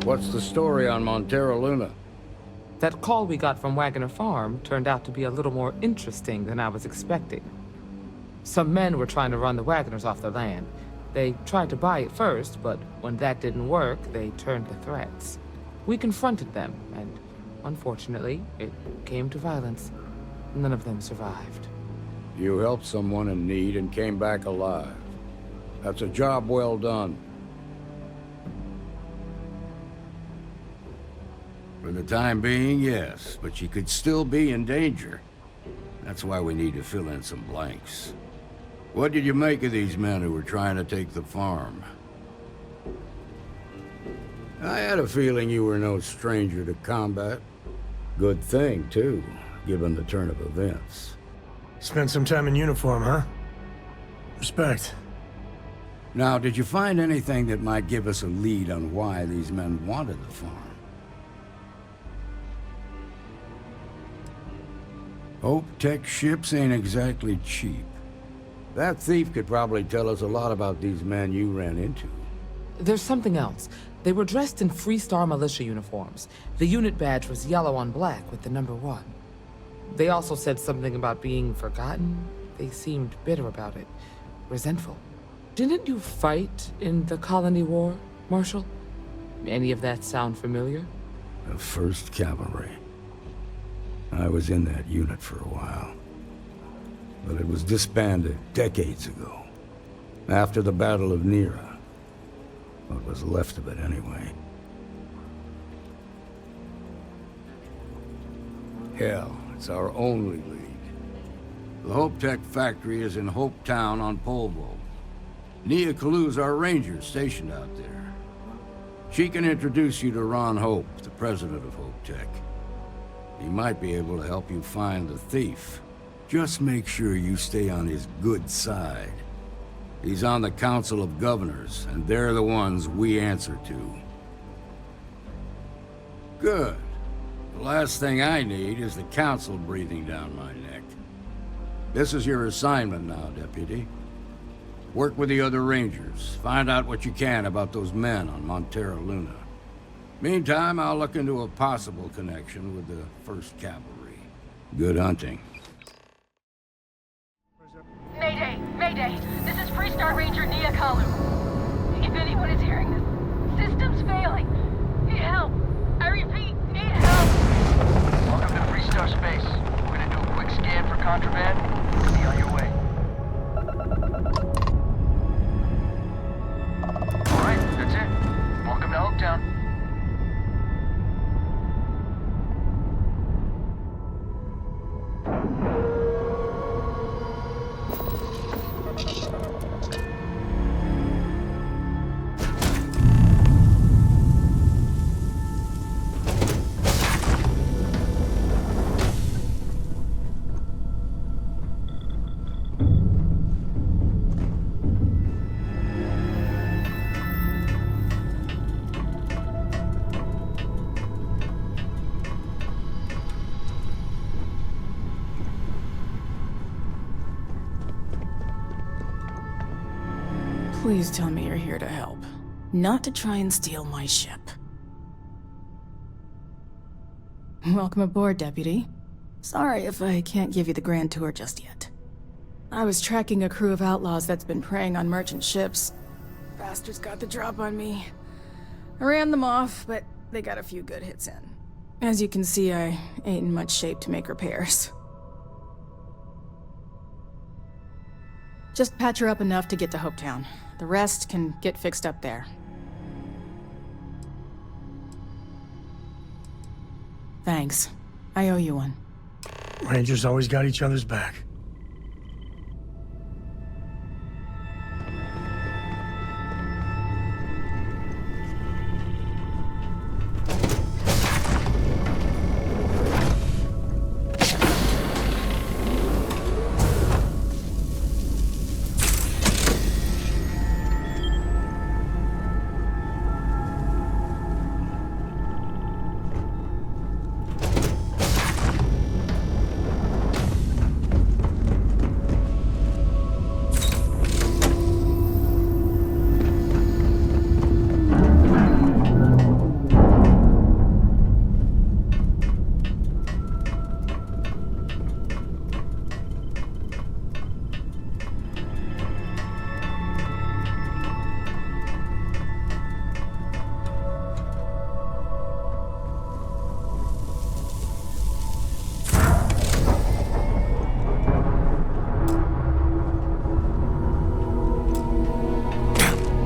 What's the story on Montero Luna? That call we got from Wagner Farm turned out to be a little more interesting than I was expecting. Some men were trying to run the Wagners off the land. They tried to buy it first, but when that didn't work, they turned to threats. We confronted them, and unfortunately, it came to violence. None of them survived. You helped someone in need and came back alive. That's a job well done. For the time being, yes, but you could still be in danger. That's why we need to fill in some blanks. What did you make of these men who were trying to take the farm? I had a feeling you were no stranger to combat. Good thing, too, given the turn of events. Spent some time in uniform, huh? Respect. Now, did you find anything that might give us a lead on why these men wanted the farm? Hope Tech ships ain't exactly cheap. That thief could probably tell us a lot about these men you ran into. There's something else. They were dressed in FREESTAR militia uniforms. The unit badge was yellow on black with the number 1. They also said something about being forgotten. They seemed bitter about it. Resentful. Didn't you fight in the Colony War, Marshal? Any of that sound familiar? The 1st Cavalry. I was in that unit for a while. but it was disbanded decades ago. After the Battle of Nera. What was left of it, anyway. Hell, it's our only lead. The Hope Tech factory is in Hope Town on Polvo. Nia Kalu's our ranger stationed out there. She can introduce you to Ron Hope, the president of Hope Tech. He might be able to help you find the thief. Just make sure you stay on his good side. He's on the Council of Governors, and they're the ones we answer to. Good. The last thing I need is the Council breathing down my neck. This is your assignment now, Deputy. Work with the other Rangers. Find out what you can about those men on Montera Luna. Meantime, I'll look into a possible connection with the 1st Cavalry. Good hunting. Mayday! Mayday! This is FREESTAR Ranger Nia Kalu. If anyone is hearing this, system's failing. Need help. I repeat, need help. Welcome to FREESTAR space. We're gonna do a quick scan for contraband. Be on your way. Alright, that's it. Welcome to Hopetown. Please tell me you're here to help, not to try and steal my ship. Welcome aboard, Deputy. Sorry if I can't give you the grand tour just yet. I was tracking a crew of outlaws that's been preying on merchant ships. Bastards got the drop on me. I ran them off, but they got a few good hits in. As you can see, I ain't in much shape to make repairs. Just patch her up enough to get to Hopetown. The rest can get fixed up there. Thanks. I owe you one. Rangers always got each other's back.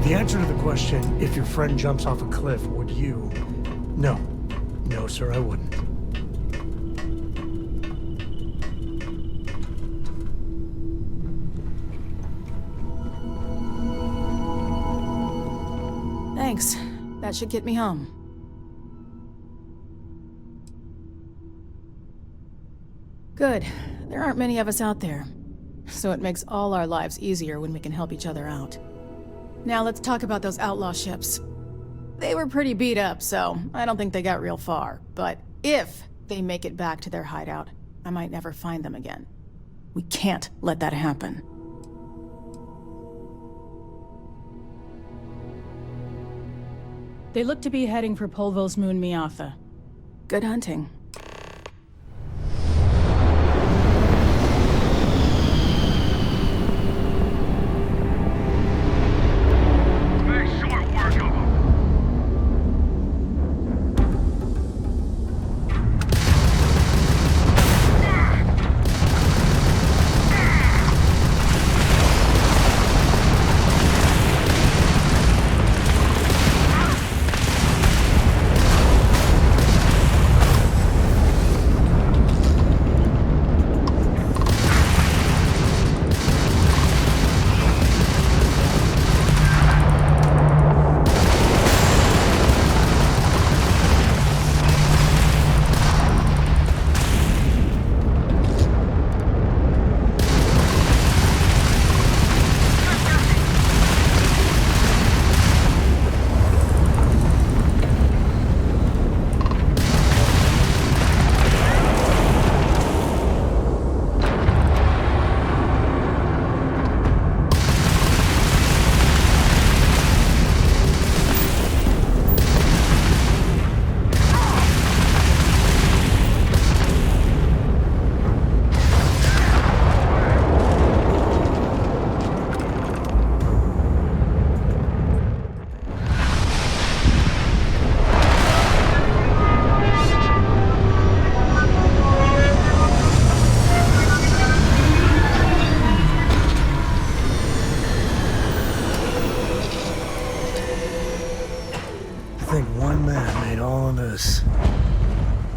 The answer to the question, if your friend jumps off a cliff, would you? No. No, sir, I wouldn't. Thanks. That should get me home. Good. There aren't many of us out there. So it makes all our lives easier when we can help each other out. Now let's talk about those outlaw ships. They were pretty beat up, so I don't think they got real far. But if they make it back to their hideout, I might never find them again. We can't let that happen. They look to be heading for Polvo's moon Miatha. Good hunting.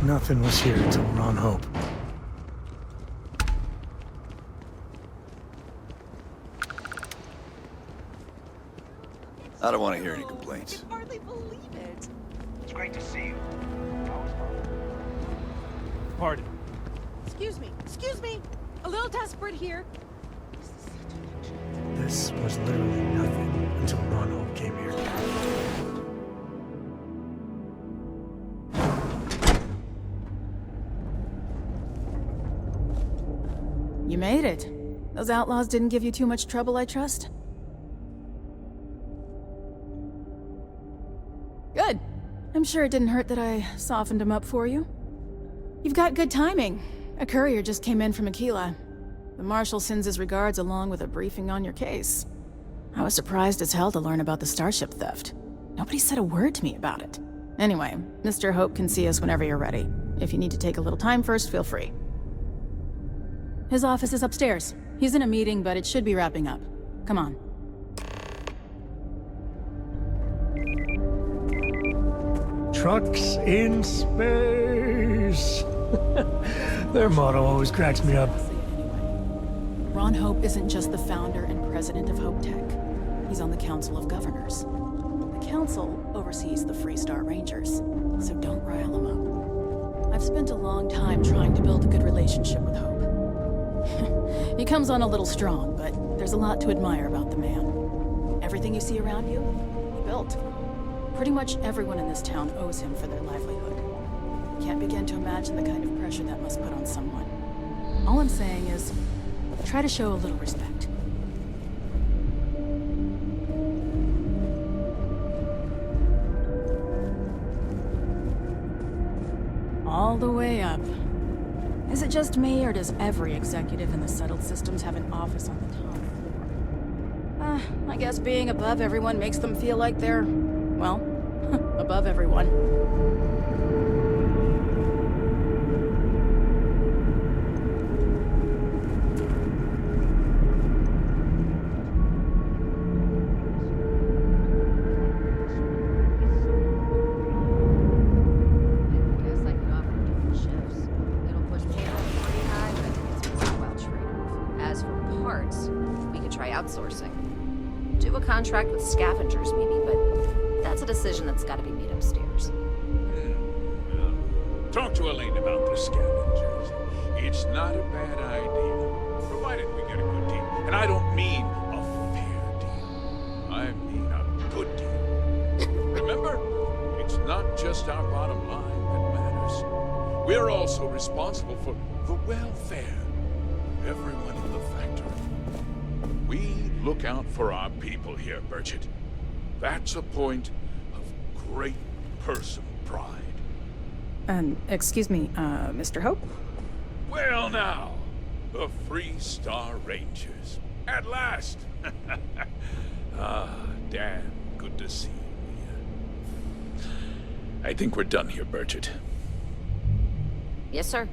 Nothing was here till we're on Hope. I don't want to hear any complaints. Hardly believe it. It's great to see you. Pardon. Excuse me. A little desperate here. This was literally nothing until Ron Hope came here. You made it. Those outlaws didn't give you too much trouble, I trust? Good. I'm sure it didn't hurt that I softened him up for you. You've got good timing. A courier just came in from Aquila. The Marshal sends his regards along with a briefing on your case. I was surprised as hell to learn about the starship theft. Nobody said a word to me about it. Anyway, Mr. Hope can see us whenever you're ready. If you need to take a little time first, feel free. His office is upstairs. He's in a meeting, but it should be wrapping up. Come on. Trucks in space. Their motto always cracks me up. Ron Hope isn't just the founder and president of Hope Tech. He's on the Council of Governors. The Council oversees the FREESTAR Rangers, so don't rile him up. I've spent a long time trying to build a good relationship with Hope. He comes on a little strong, but there's a lot to admire about the man. Everything you see around you, he built. Pretty much everyone in this town owes him for their livelihood. Can't begin to imagine the kind of pressure that must put on someone. All I'm saying is, try to show a little respect. All the way up. Is it just me, or does every executive in the settled systems have an office on the top floor? I guess being above everyone makes them feel like they're, well, above everyone. Contract with scavengers, maybe, but that's a decision that's got to be made upstairs. Talk to Elaine about the scavengers. It's not a bad idea, provided we get a good deal. And I don't mean a fair deal. I mean a good deal. Remember, it's not just our bottom line that matters. We're also responsible for the welfare of everyone in the factory. We look out for our people here, Burchett. That's a point of great personal pride. Excuse me, Mr. Hope? Well now, the FREESTAR Rangers. At last! Damn good to see you. I think we're done here, Burchett. Yes, sir.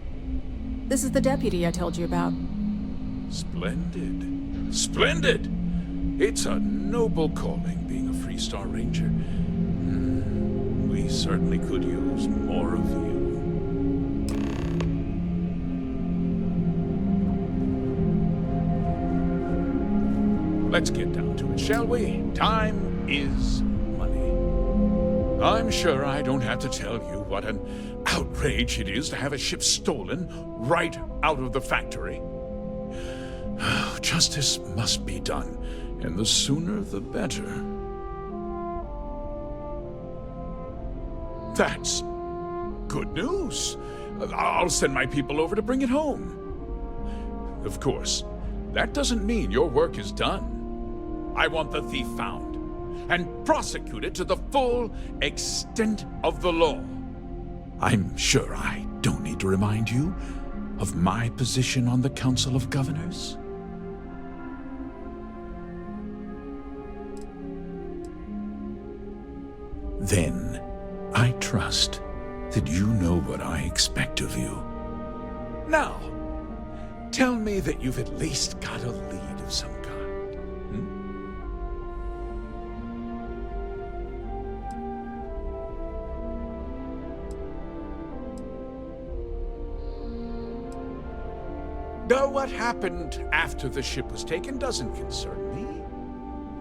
This is the deputy I told you about. Splendid. Splendid! It's a noble calling, being a FREESTAR Ranger. We certainly could use more of you. Let's get down to it, shall we? Time is money. I'm sure I don't have to tell you what an outrage it is to have a ship stolen right out of the factory. Justice must be done, and the sooner the better. That's good news. I'll send my people over to bring it home. Of course, that doesn't mean your work is done. I want the thief found and prosecuted to the full extent of the law. I'm sure I don't need to remind you of my position on the Council of Governors. Then, I trust that you know what I expect of you. Now, tell me that you've at least got a lead of some kind. Though what happened after the ship was taken doesn't concern me.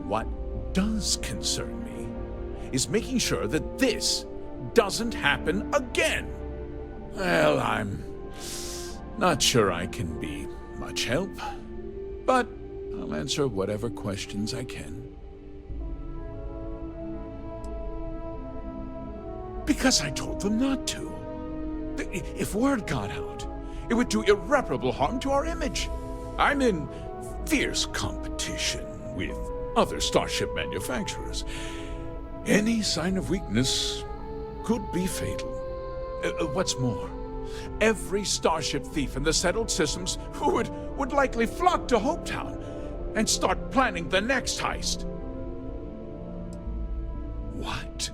What does concern me is making sure that this doesn't happen again. Well, I'm not sure I can be much help, but I'll answer whatever questions I can. Because I told them not to. If word got out, it would do irreparable harm to our image. I'm in fierce competition with other starship manufacturers. Any sign of weakness could be fatal. What's more, every starship thief in the settled systems would likely flock to Hopetown and start planning the next heist. What?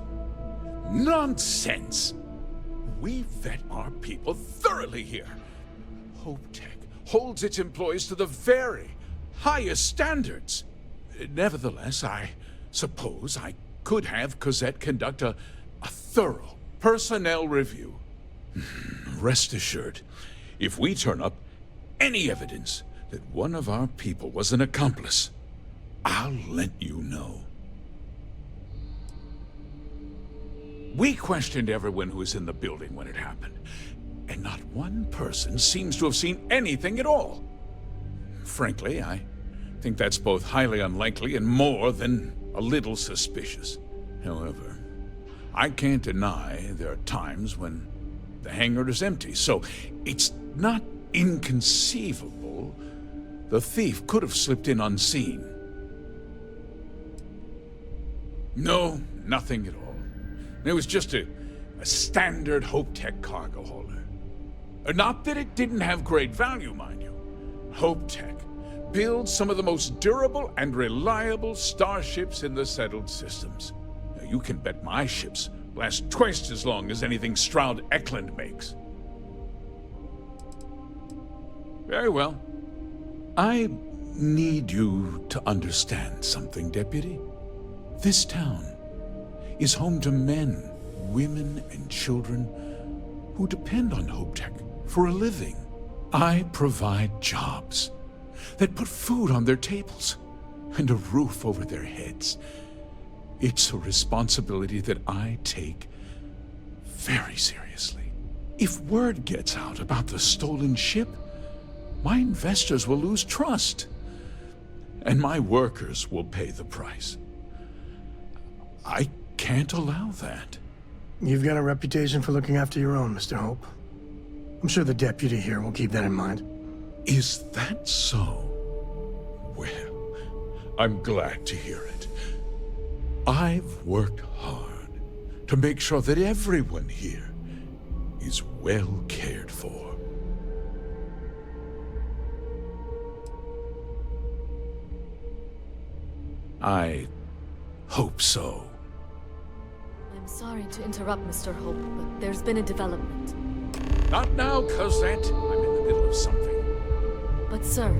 Nonsense! We vet our people thoroughly here. HopeTech holds its employees to the very highest standards. Nevertheless, I suppose I could have Cosette conduct a thorough personnel review. Rest assured, if we turn up any evidence that one of our people was an accomplice, I'll let you know. We questioned everyone who was in the building when it happened, and not one person seems to have seen anything at all. Frankly, I think that's both highly unlikely and more than a little suspicious. However, I can't deny there are times when the hangar is empty, so it's not inconceivable the thief could have slipped in unseen. No, nothing at all. It was just a standard HopeTech cargo hauler. Not that it didn't have great value, mind you. HopeTech builds some of the most durable and reliable starships in the settled systems. Now, you can bet my ships last twice as long as anything Stroud Eklund makes. Very well. I need you to understand something, Deputy. This town is home to men, women, and children who depend on HopeTech for a living. I provide jobs that put food on their tables and a roof over their heads. It's a responsibility that I take very seriously. If word gets out about the stolen ship, my investors will lose trust, and my workers will pay the price. I can't allow that. You've got a reputation for looking after your own, Mr. Hope. I'm sure the deputy here will keep that in mind. Is that so? Well, I'm glad to hear it. I've worked hard to make sure that everyone here is well cared for. I hope so. I'm sorry to interrupt, Mr. Hope, but there's been a development. Not now, Cosette. I'm in the middle of something. But sir,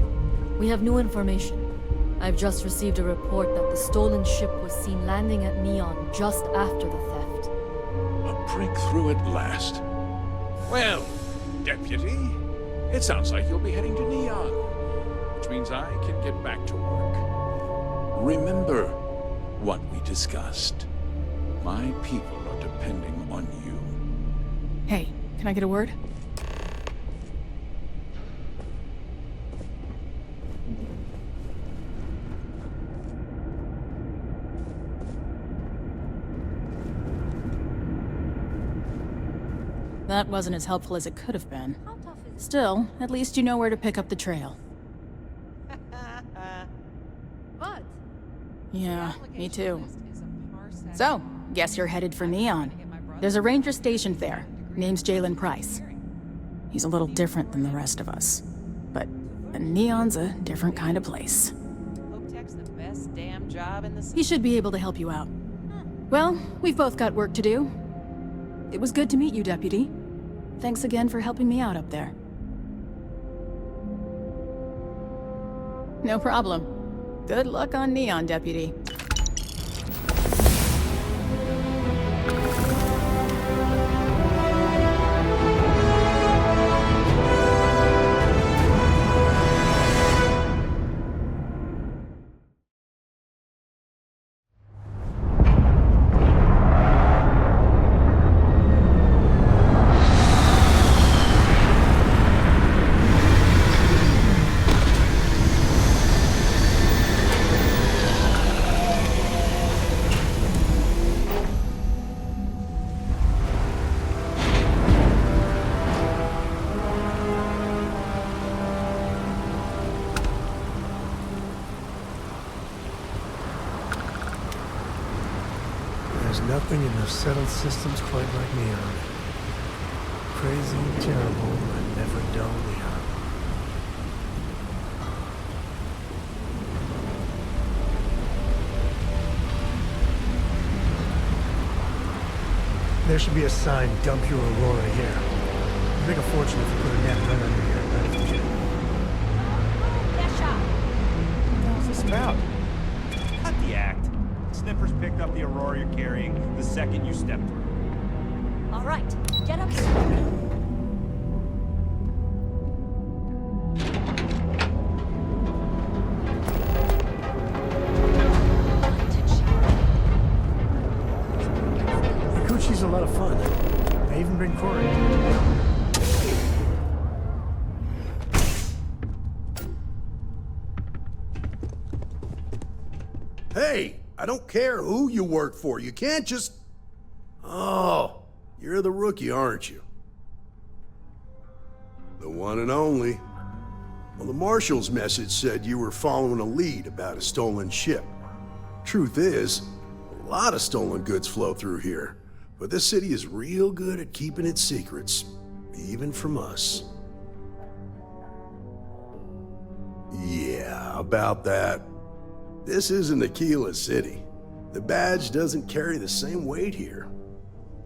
we have new information. I've just received a report that the stolen ship was seen landing at Neon just after the theft. A breakthrough at last. Well, Deputy, it sounds like you'll be heading to Neon, which means I can get back to work. Remember what we discussed. My people are depending on you. Hey, can I get a word? That wasn't as helpful as it could have been. Still, at least you know where to pick up the trail. But Yeah, me too. So, guess you're headed for Neon. There's a ranger stationed there. Name's Jalen Price. He's a little different than the rest of us. But Neon's a different kind of place. HopeTech's the best damn job in the He should be able to help you out. Well, we've both got work to do. It was good to meet you, Deputy. Thanks again for helping me out up there. No problem. Good luck on Neon, Deputy. Nothing in the settled systems quite like Neon. Crazy, terrible, and never dull Neon. There should be a sign, dump your Aurora here. You'd make a fortune if you put a net right under here. Lascia! What the hell's this about? Cut the act. Snippers picked up the Aurora you're carrying the second you stepped through. All right, get up here. She's a lot of fun. I even bring Corey. Hey, I don't care who you work for. You can't just... Oh, you're the rookie, aren't you? The one and only. Well, the Marshal's message said you were following a lead about a stolen ship. Truth is, a lot of stolen goods flow through here. But this city is real good at keeping its secrets, even from us. Yeah, about that. This isn't Aquila City. The badge doesn't carry the same weight here.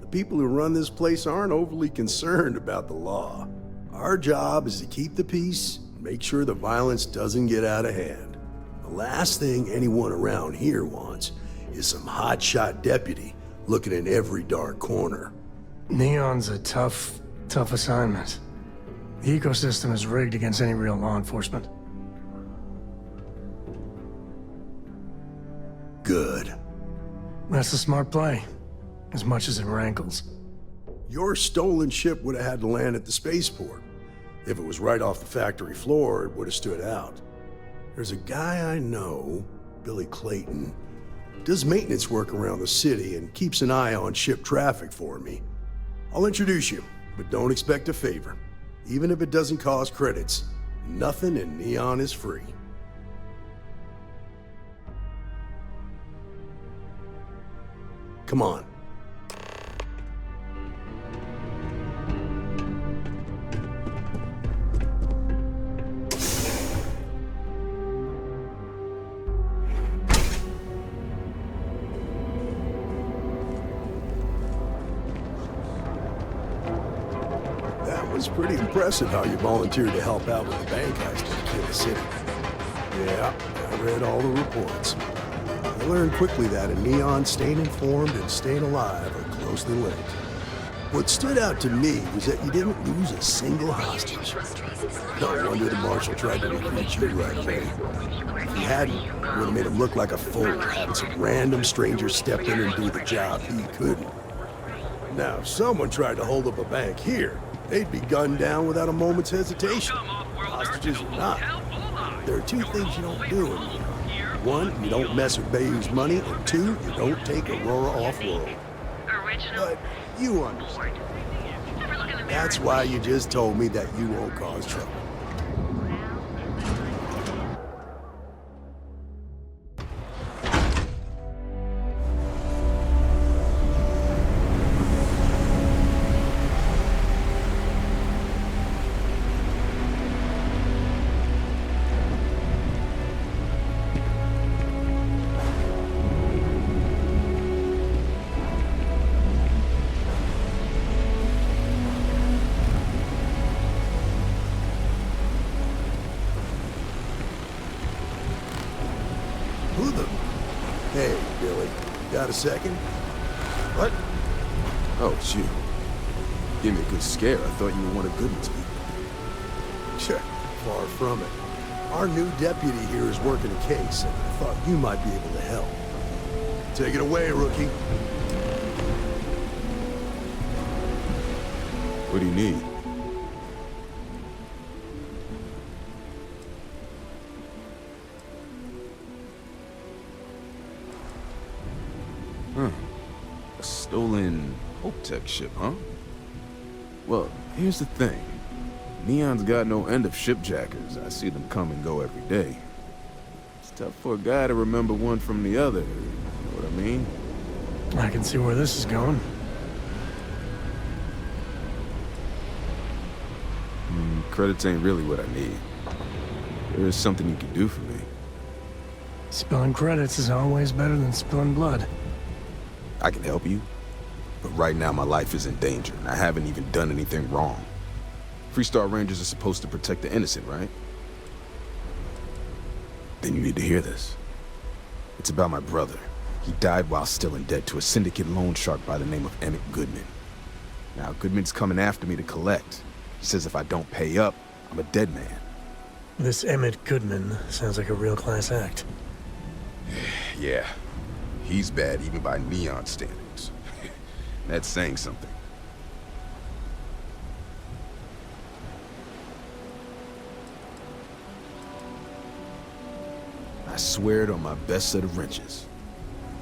The people who run this place aren't overly concerned about the law. Our job is to keep the peace and make sure the violence doesn't get out of hand. The last thing anyone around here wants is some hotshot deputy looking in every dark corner. Neon's a tough assignment. The ecosystem is rigged against any real law enforcement. Good. That's a smart play, as much as it rankles. Your stolen ship would have had to land at the spaceport. If it was right off the factory floor, it would have stood out. There's a guy I know, Billy Clayton, does maintenance work around the city and keeps an eye on ship traffic for me. I'll introduce you, but don't expect a favor. Even if it doesn't cost credits, nothing in Neon is free. Come on. It's pretty impressive how you volunteered to help out with the bank heist in Aquila City. Yeah, I read all the reports. I learned quickly that in Neon, staying informed and staying alive are closely linked. What stood out to me was that you didn't lose a single hostage. No wonder the Marshal tried to recruit you right away. If he hadn't, it would have made him look like a fool, having some random stranger step in and do the job he couldn't. Now, if someone tried to hold up a bank here, they'd be gunned down without a moment's hesitation. Hostages or not. There are two things you don't do in Neon. One, you don't mess with Bayou's money, and two, you don't take Aurora off-world. But you understand. That's why you just told me that you won't cause trouble. Hey, Billy. Got a second? What? Oh, it's you. Gave me a good scare. I thought you were one of Goodman's people. Sure, far from it. Our new deputy here is working a case, and I thought you might be able to help. Take it away, rookie. What do you need? Huh. A stolen HopeTech ship, huh? Well, here's the thing. Neon's got no end of shipjackers. I see them come and go every day. It's tough for a guy to remember one from the other, you know what I mean? I can see where this is going. Credits ain't really what I need. There is something you can do for me. Spilling credits is always better than spilling blood. I can help you, but right now my life is in danger, and I haven't even done anything wrong. FREESTAR Rangers are supposed to protect the innocent, right? Then you need to hear this. It's about my brother. He died while still in debt to a syndicate loan shark by the name of Emmett Goodman. Now, Goodman's coming after me to collect. He says if I don't pay up, I'm a dead man. This Emmett Goodman sounds like a real class act. Yeah, he's bad even by Neon standards. That's saying something. I swear it on my best set of wrenches.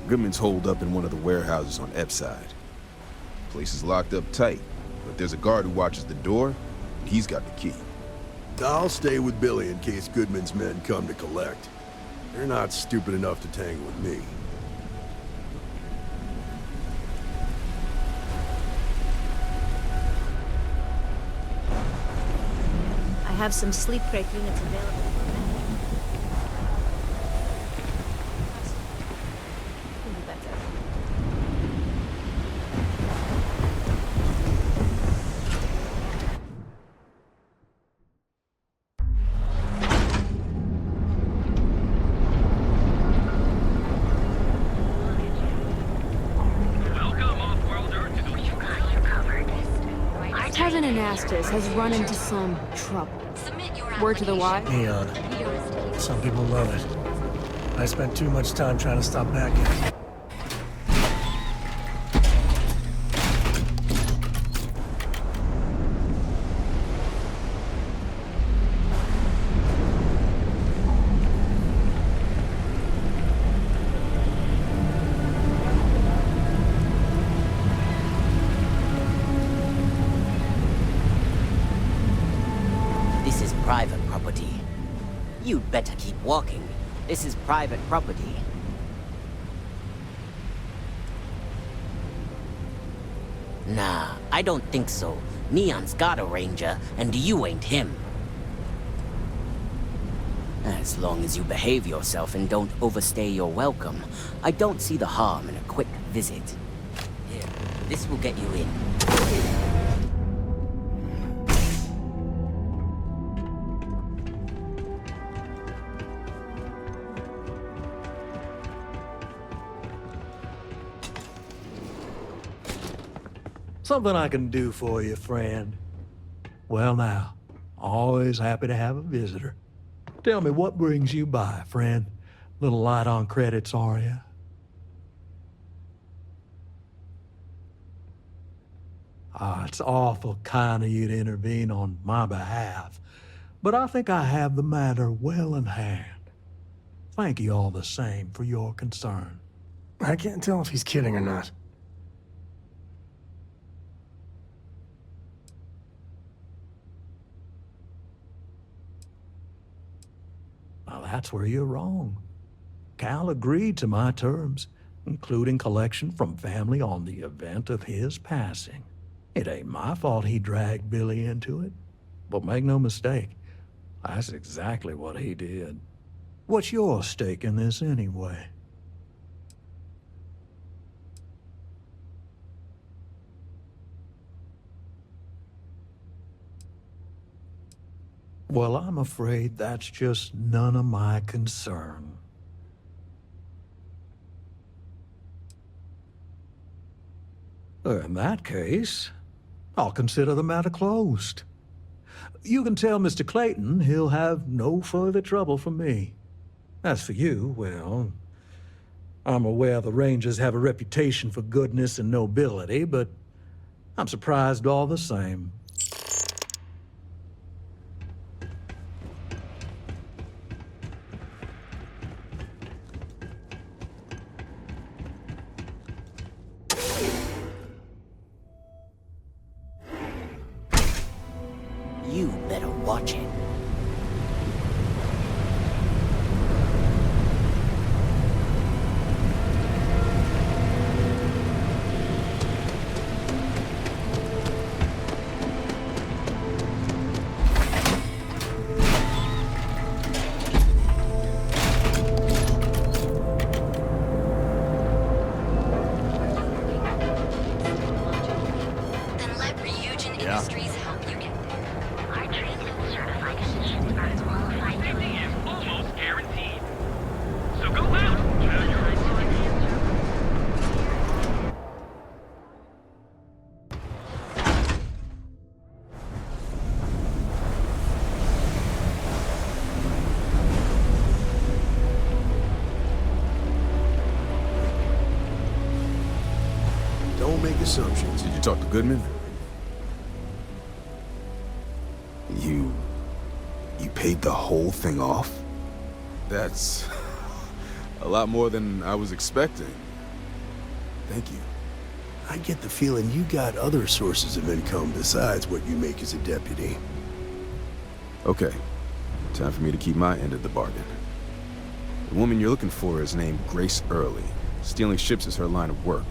Goodman's holed up in one of the warehouses on Epside. Place is locked up tight, but there's a guard who watches the door, and he's got the key. I'll stay with Billy in case Goodman's men come to collect. They're not stupid enough to tangle with me. I have some sleep crate units available. Has run into some trouble. Word to the wise? Neon. Some people love it. I spent too much time trying to stop backing. Private property. You'd better keep walking. This is private property. Nah, I don't think so. Neon's got a ranger, and you ain't him. As long as you behave yourself and don't overstay your welcome, I don't see the harm in a quick visit. Here, this will get you in. Something I can do for you, friend. Well now, always happy to have a visitor. Tell me, what brings you by, friend? Little light on credits, are you? It's awful kind of you to intervene on my behalf, but I think I have the matter well in hand. Thank you all the same for your concern. I can't tell if he's kidding or not. Now that's where you're wrong. Cal agreed to my terms, including collection from family on the event of his passing. It ain't my fault he dragged Billy into it. But make no mistake, that's exactly what he did. What's your stake in this anyway? Well, I'm afraid that's just none of my concern. In that case, I'll consider the matter closed. You can tell Mr. Clayton he'll have no further trouble from me. As for you, well, I'm aware the Rangers have a reputation for goodness and nobility, but I'm surprised all the same. You better watch it. assumptions. Did you talk to Goodman? You paid the whole thing off? That's a lot more than I was expecting. Thank you. I get the feeling you got other sources of income besides what you make as a deputy. Okay, time for me to keep my end of the bargain. The woman you're looking for is named Grace Early. Stealing ships is her line of work.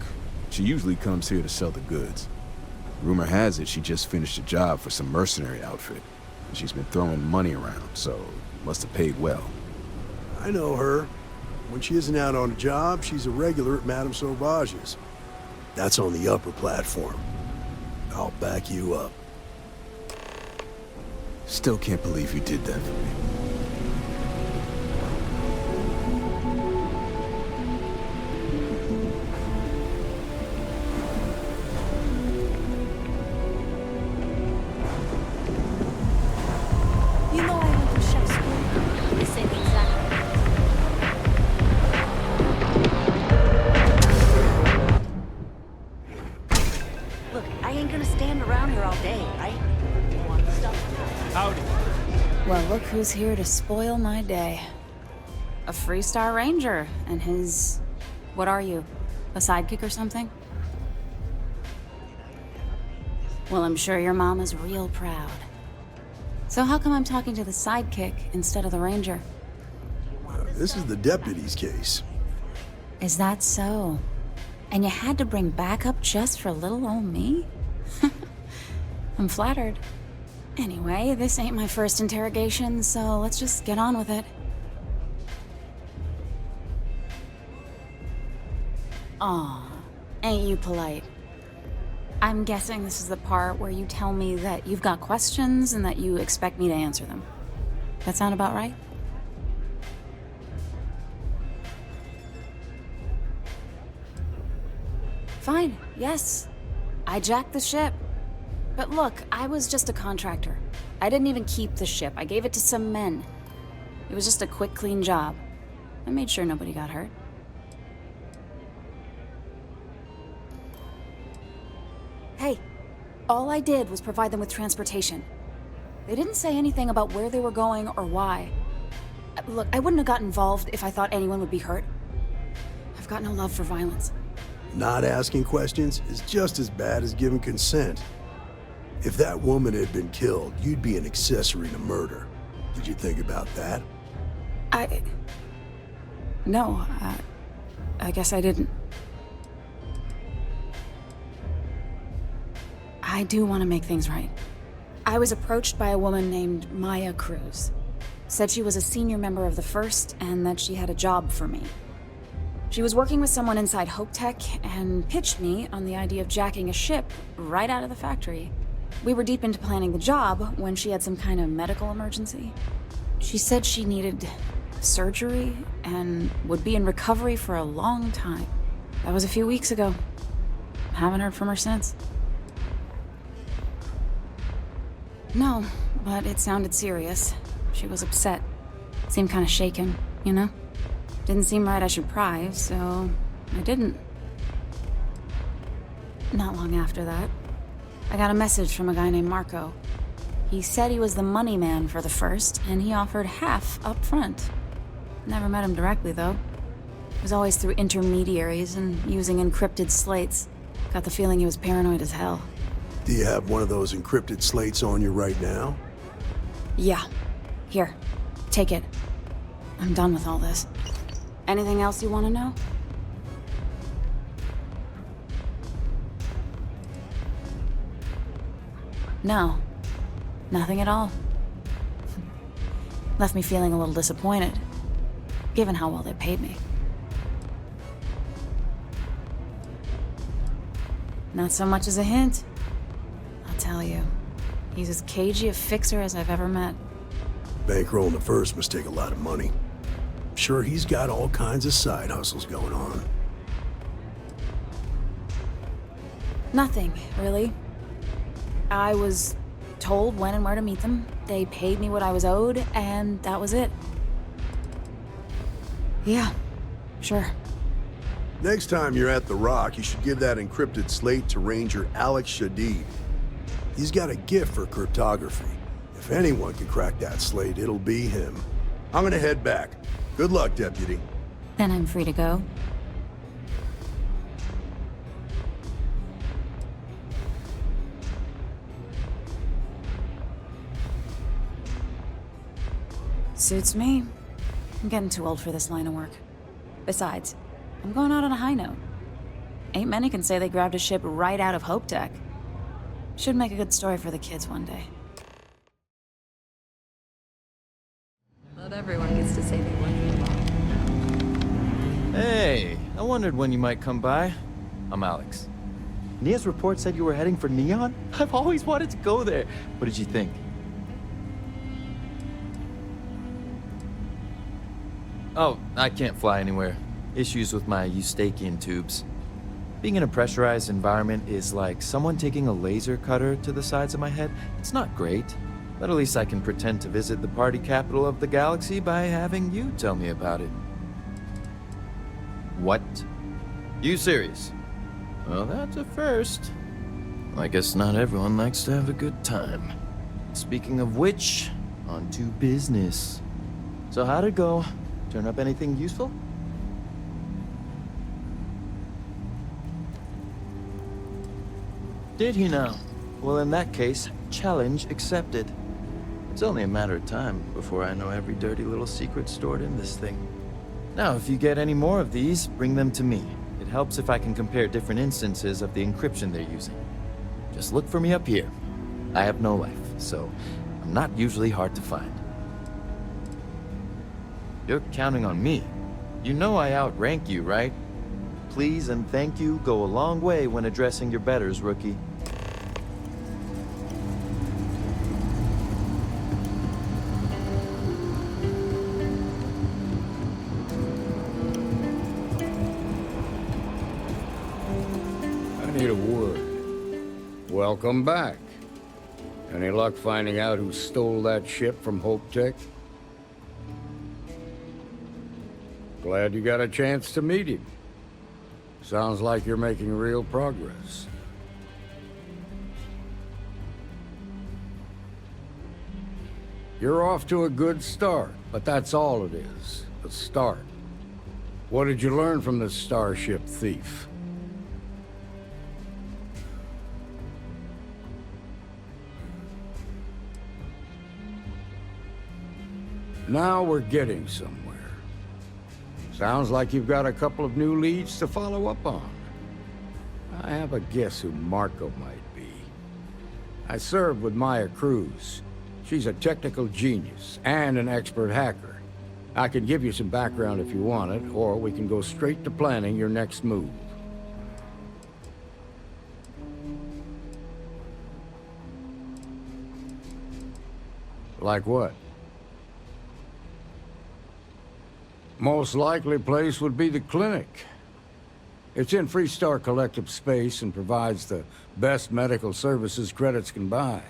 She usually comes here to sell the goods. Rumor has it she just finished a job for some mercenary outfit. And she's been throwing money around, so must have paid well. I know her. When she isn't out on a job, she's a regular at Madame Sauvage's. That's on the upper platform. I'll back you up. Still can't believe you did that for me. You know I went to chef school. They say the exact. Look, I ain't gonna stand around here all day, right? You want stuff? Howdy. Well, look who's here to spoil my day. A FREESTAR Ranger and his... what are you? A sidekick or something? Well, I'm sure your mom is real proud. So how come I'm talking to the sidekick instead of the ranger? This is the deputy's case. Is that so? And you had to bring backup just for little old me? I'm flattered. Anyway, this ain't my first interrogation, so let's just get on with it. Aw, ain't you polite? I'm guessing this is the part where you tell me that you've got questions and that you expect me to answer them. That sound about right? Fine, yes. I jacked the ship. But look, I was just a contractor. I didn't even keep the ship. I gave it to some men. It was just a quick, clean job. I made sure nobody got hurt. Hey, all I did was provide them with transportation. They didn't say anything about where they were going or why. Look, I wouldn't have got involved if I thought anyone would be hurt. I've got no love for violence. Not asking questions is just as bad as giving consent. If that woman had been killed, you'd be an accessory to murder. Did you think about that? No, I guess I didn't. I do want to make things right. I was approached by a woman named Maya Cruz. Said she was a senior member of the First and that she had a job for me. She was working with someone inside HopeTech and pitched me on the idea of jacking a ship right out of the factory. We were deep into planning the job when she had some kind of medical emergency. She said she needed surgery and would be in recovery for a long time. That was a few weeks ago. Haven't heard from her since. No, but it sounded serious. She was upset. Seemed kind of shaken, you know? Didn't seem right I should pry, so I didn't. Not long after that, I got a message from a guy named Marco. He said he was the money man for the First, and he offered half up front. Never met him directly, though. It was always through intermediaries and using encrypted slates. Got the feeling he was paranoid as hell. Do you have one of those encrypted slates on you right now? Yeah. Here. Take it. I'm done with all this. Anything else you want to know? No. Nothing at all. Left me feeling a little disappointed, given how well they paid me. Not so much as a hint. I'll tell you. He's as cagey a fixer as I've ever met. Bankrolling the First must take a lot of money. I'm sure he's got all kinds of side hustles going on. Nothing, really. I was told when and where to meet them. They paid me what I was owed, and that was it. Yeah, sure. Next time you're at the Rock, you should give that encrypted slate to Ranger Alex Shadid. He's got a gift for cryptography. If anyone can crack that slate, it'll be him. I'm gonna head back. Good luck, Deputy. Then I'm free to go. Suits me. I'm getting too old for this line of work. Besides, I'm going out on a high note. Ain't many can say they grabbed a ship right out of Hope Tech. Should make a good story for the kids one day. Not everyone gets to say they want you along. Hey, I wondered when you might come by. I'm Alex. Nia's report said you were heading for Neon? I've always wanted to go there. What did you think? Oh, I can't fly anywhere. Issues with my Eustachian tubes. Being in a pressurized environment is like someone taking a laser cutter to the sides of my head. It's not great, but at least I can pretend to visit the party capital of the galaxy by having you tell me about it. What? You serious? Well, that's a first. I guess not everyone likes to have a good time. Speaking of which, on to business. So how'd it go? Turn up anything useful? Did he now? Well, in that case, challenge accepted. It's only a matter of time before I know every dirty little secret stored in this thing. Now, if you get any more of these, bring them to me. It helps if I can compare different instances of the encryption they're using. Just look for me up here. I have no life, so I'm not usually hard to find. You're counting on me. You know I outrank you, right? Please and thank you go a long way when addressing your betters, rookie. I need a word. Welcome back. Any luck finding out who stole that ship from Hope Tech? Glad you got a chance to meet him. Sounds like you're making real progress. You're off to a good start, but that's all it is, a start. What did you learn from this starship thief? Now we're getting somewhere. Sounds like you've got a couple of new leads to follow up on. I have a guess who Marco might be. I served with Maya Cruz. She's a technical genius and an expert hacker. I can give you some background if you want it, or we can go straight to planning your next move. Like what? Most likely place would be the clinic. It's in FREESTAR collective space and provides the best medical services credits can buy.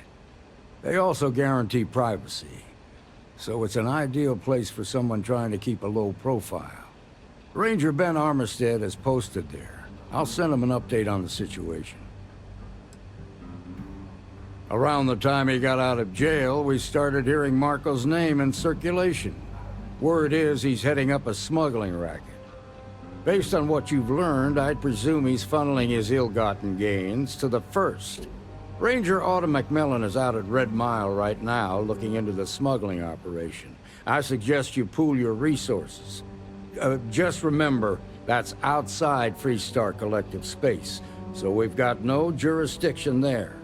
They also guarantee privacy, so it's an ideal place for someone trying to keep a low profile. Ranger Ben Armistead is posted there. I'll send him an update on the situation. Around the time he got out of jail, we started hearing Marco's name in circulation. Word is he's heading up a smuggling racket. Based on what you've learned, I'd presume he's funneling his ill-gotten gains to the First. Ranger Autumn McMillan is out at Red Mile right now, looking into the smuggling operation. I suggest you pool your resources. Just remember, that's outside FREESTAR collective space, so we've got no jurisdiction there.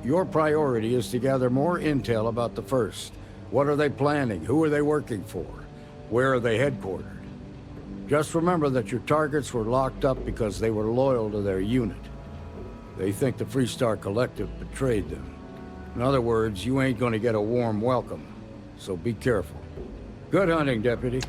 Your priority is to gather more intel about the First. What are they planning? Who are they working for? Where are they headquartered? Just remember that your targets were locked up because they were loyal to their unit. They think the FREESTAR Collective betrayed them. In other words, you ain't gonna get a warm welcome, so be careful. Good hunting, Deputy.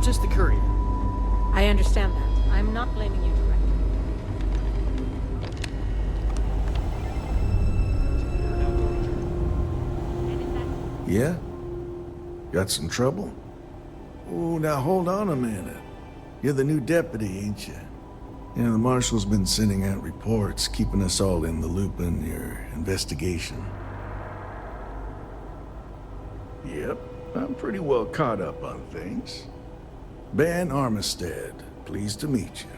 I'm just a courier. I understand that. I'm not blaming you directly. Yeah? Got some trouble? Oh, now hold on a minute. You're the new deputy, ain't you? You know, the marshal's been sending out reports, keeping us all in the loop in your investigation. Yep, I'm pretty well caught up on things. Ben Armistead, pleased to meet you.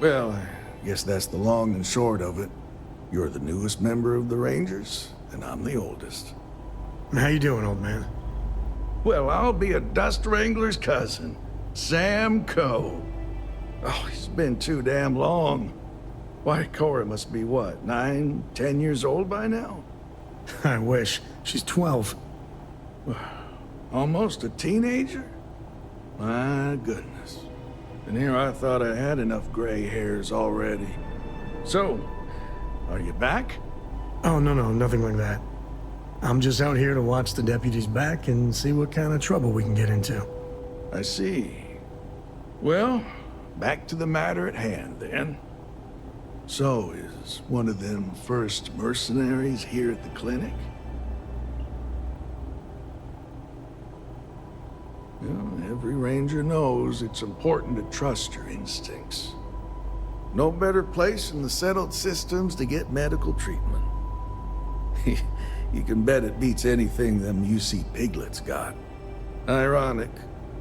Well, I guess that's the long and short of it. You're the newest member of the Rangers, and I'm the oldest. How you doing, old man? Well, I'll be a dust wrangler's cousin, Sam Coe. Oh, it's been too damn long. Why, Cora must be what, 9, 10 years old by now? I wish. She's 12. Almost a teenager? My goodness. And here I thought I had enough gray hairs already. So, are you back? Oh, no, nothing like that. I'm just out here to watch the deputies back and see what kind of trouble we can get into. I see. Well, back to the matter at hand, then. So, is one of them first mercenaries here at the clinic? Well, every ranger knows it's important to trust your instincts. No better place in the settled systems to get medical treatment. You can bet it beats anything them UC piglets got. Ironic,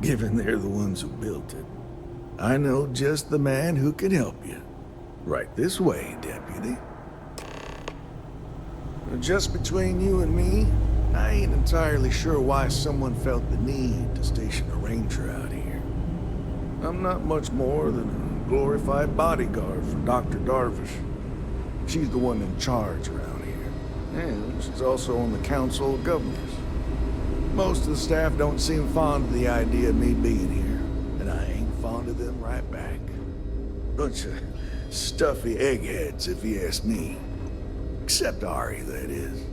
given they're the ones who built it. I know just the man who can help you. Right this way, deputy. Just between you and me, I ain't entirely sure why someone felt the need to station a ranger out here. I'm not much more than a glorified bodyguard for Dr. Darvish. She's the one in charge around here. And she's also on the Council of Governors. Most of the staff don't seem fond of the idea of me being here, and I ain't fond of them right back. Bunch of stuffy eggheads, if you ask me. Except Ari, that is.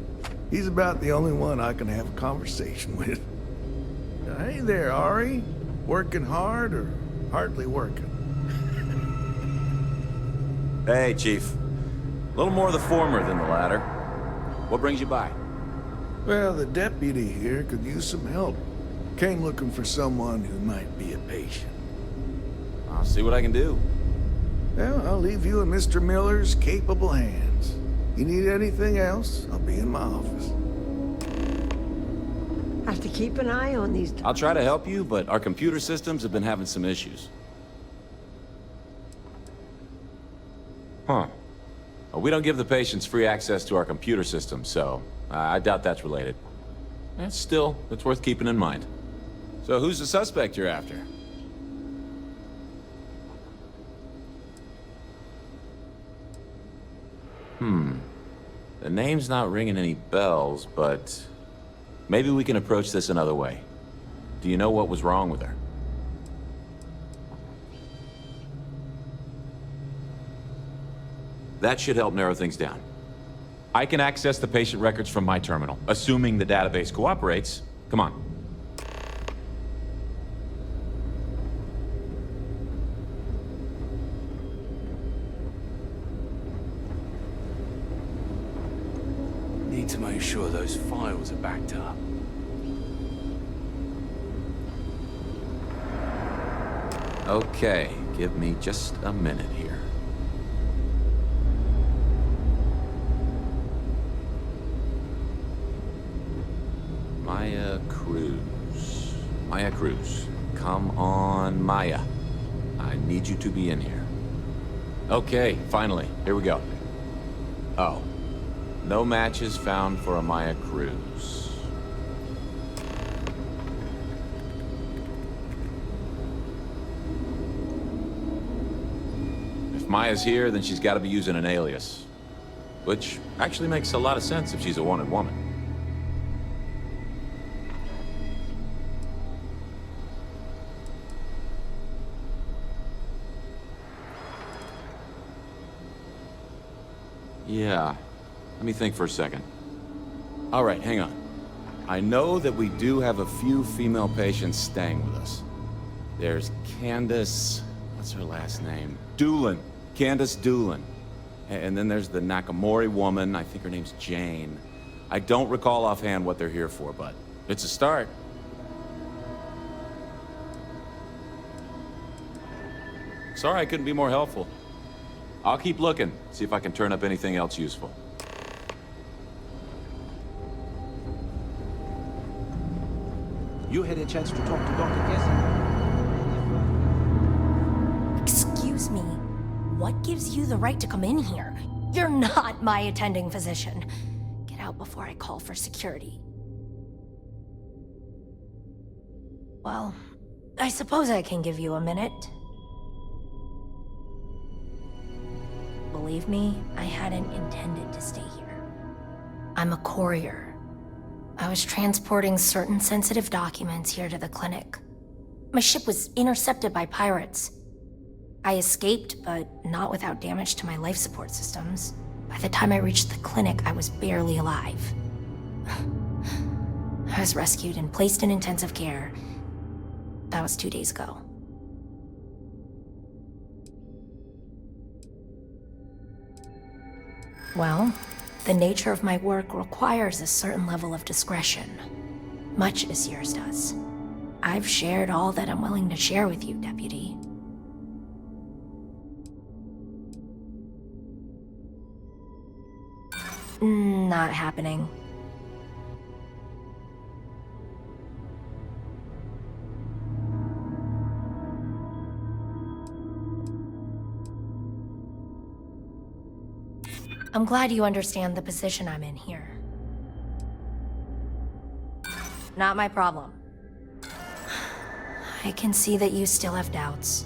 He's about the only one I can have a conversation with. Hey there, Ari. Working hard or hardly working? Hey, Chief. A little more the former than the latter. What brings you by? Well, the deputy here could use some help. Came looking for someone who might be a patient. I'll see what I can do. Well, I'll leave you in Mr. Miller's capable hands. You need anything else, I'll be in my office. Have to keep an eye on these... I'll try to help you, but our computer systems have been having some issues. Huh. Well, we don't give the patients free access to our computer system, so I doubt that's related. Still, it's worth keeping in mind. So who's the suspect you're after? The name's not ringing any bells, but maybe we can approach this another way. Do you know what was wrong with her? That should help narrow things down. I can access the patient records from my terminal, assuming the database cooperates. Come on. Need to make sure those files are backed up. Okay, give me just a minute here. Maya Cruz. Come on, Maya. I need you to be in here. Okay, finally. Here we go. Oh. No matches found for a Maya Cruz. If Maya's here, then she's got to be using an alias. Which actually makes a lot of sense if she's a wanted woman. Yeah. Let me think for a second. All right, hang on. I know that we do have a few female patients staying with us. There's Candace... what's her last name? Doolin. Candace Doolin. And then there's the Nakamori woman. I think her name's Jane. I don't recall offhand what they're here for, but it's a start. Sorry I couldn't be more helpful. I'll keep looking, see if I can turn up anything else useful. You had a chance to talk to Dr. Cassie? Excuse me. What gives you the right to come in here? You're not my attending physician. Get out before I call for security. Well, I suppose I can give you a minute. Believe me, I hadn't intended to stay here. I'm a courier. I was transporting certain sensitive documents here to the clinic. My ship was intercepted by pirates. I escaped, but not without damage to my life support systems. By the time I reached the clinic, I was barely alive. I was rescued and placed in intensive care. That was 2 days ago. Well, the nature of my work requires a certain level of discretion, much as yours does. I've shared all that I'm willing to share with you, Deputy. Not happening. I'm glad you understand the position I'm in here. Not my problem. I can see that you still have doubts.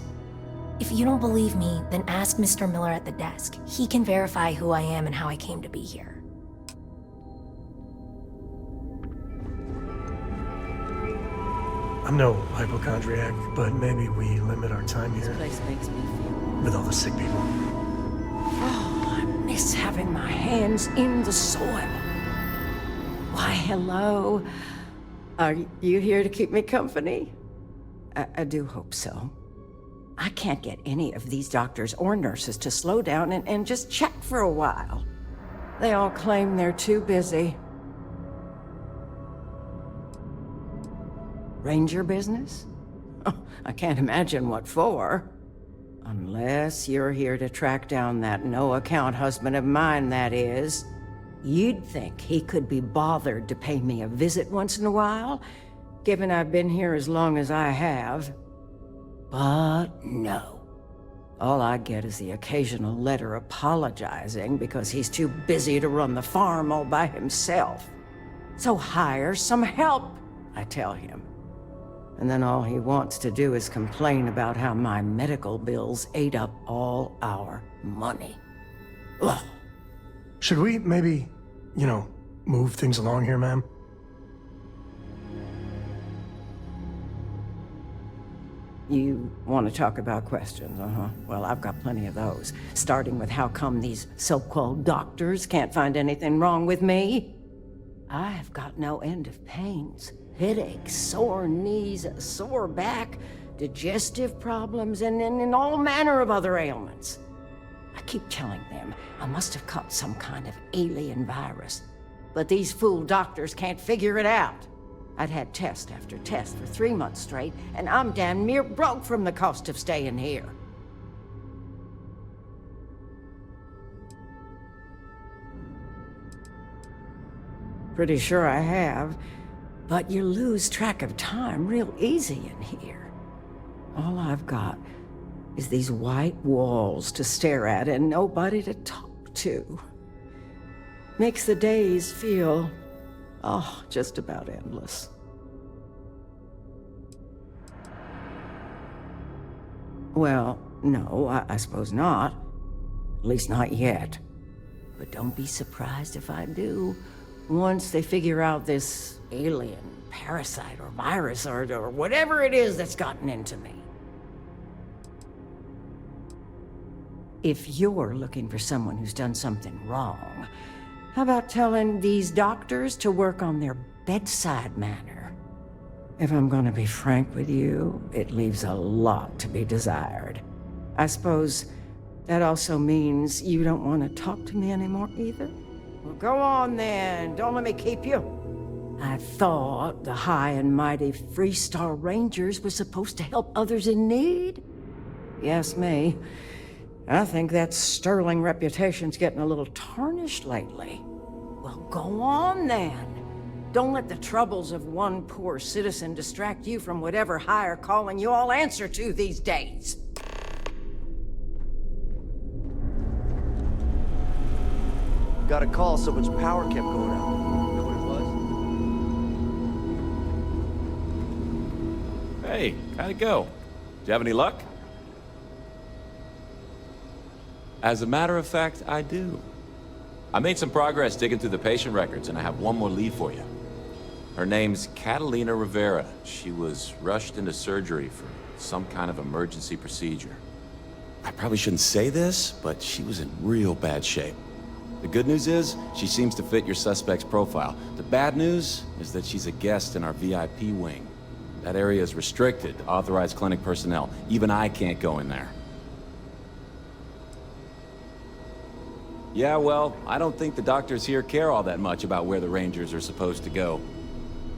If you don't believe me, then ask Mr. Miller at the desk. He can verify who I am and how I came to be here. I'm no hypochondriac, but maybe we limit our time here. This place makes me feel... With all the sick people. Oh, I miss having my hands in the soil. Why, hello. Are you here to keep me company? I do hope so. I can't get any of these doctors or nurses to slow down and just chat for a while. They all claim they're too busy. Ranger business? Oh, I can't imagine what for. Unless you're here to track down that no-account husband of mine, that is. You'd think he could be bothered to pay me a visit once in a while, given I've been here as long as I have. But no. All I get is the occasional letter apologizing because he's too busy to run the farm all by himself. So hire some help, I tell him. And then all he wants to do is complain about how my medical bills ate up all our money. Ugh. Should we maybe, move things along here, ma'am? You want to talk about questions, Well, I've got plenty of those. Starting with how come these so-called doctors can't find anything wrong with me? I've got no end of pains. Headaches, sore knees, a sore back, digestive problems, and all manner of other ailments. I keep telling them I must have caught some kind of alien virus, but these fool doctors can't figure it out. I'd had test after test for 3 months straight, and I'm damn near broke from the cost of staying here. Pretty sure I have. But you lose track of time real easy in here. All I've got is these white walls to stare at and nobody to talk to. Makes the days feel, just about endless. Well, no, I suppose not. At least not yet. But don't be surprised if I do. Once they figure out this alien, parasite, or virus, or whatever it is that's gotten into me. If you're looking for someone who's done something wrong, how about telling these doctors to work on their bedside manner? If I'm gonna be frank with you, it leaves a lot to be desired. I suppose that also means you don't want to talk to me anymore either? Well, go on then. Don't let me keep you. I thought the high and mighty FREESTAR Rangers were supposed to help others in need. Yes, me. I think that sterling reputation's getting a little tarnished lately. Well, go on then. Don't let the troubles of one poor citizen distract you from whatever higher calling you all answer to these days. Got a call, someone's power kept going out. Know what it was? Hey, how'd it go? Did you have any luck? As a matter of fact, I do. I made some progress digging through the patient records, and I have one more lead for you. Her name's Catalina Rivera. She was rushed into surgery for some kind of emergency procedure. I probably shouldn't say this, but she was in real bad shape. The good news is, she seems to fit your suspect's profile. The bad news is that she's a guest in our VIP wing. That area is restricted to authorized clinic personnel. Even I can't go in there. Yeah, well, I don't think the doctors here care all that much about where the Rangers are supposed to go.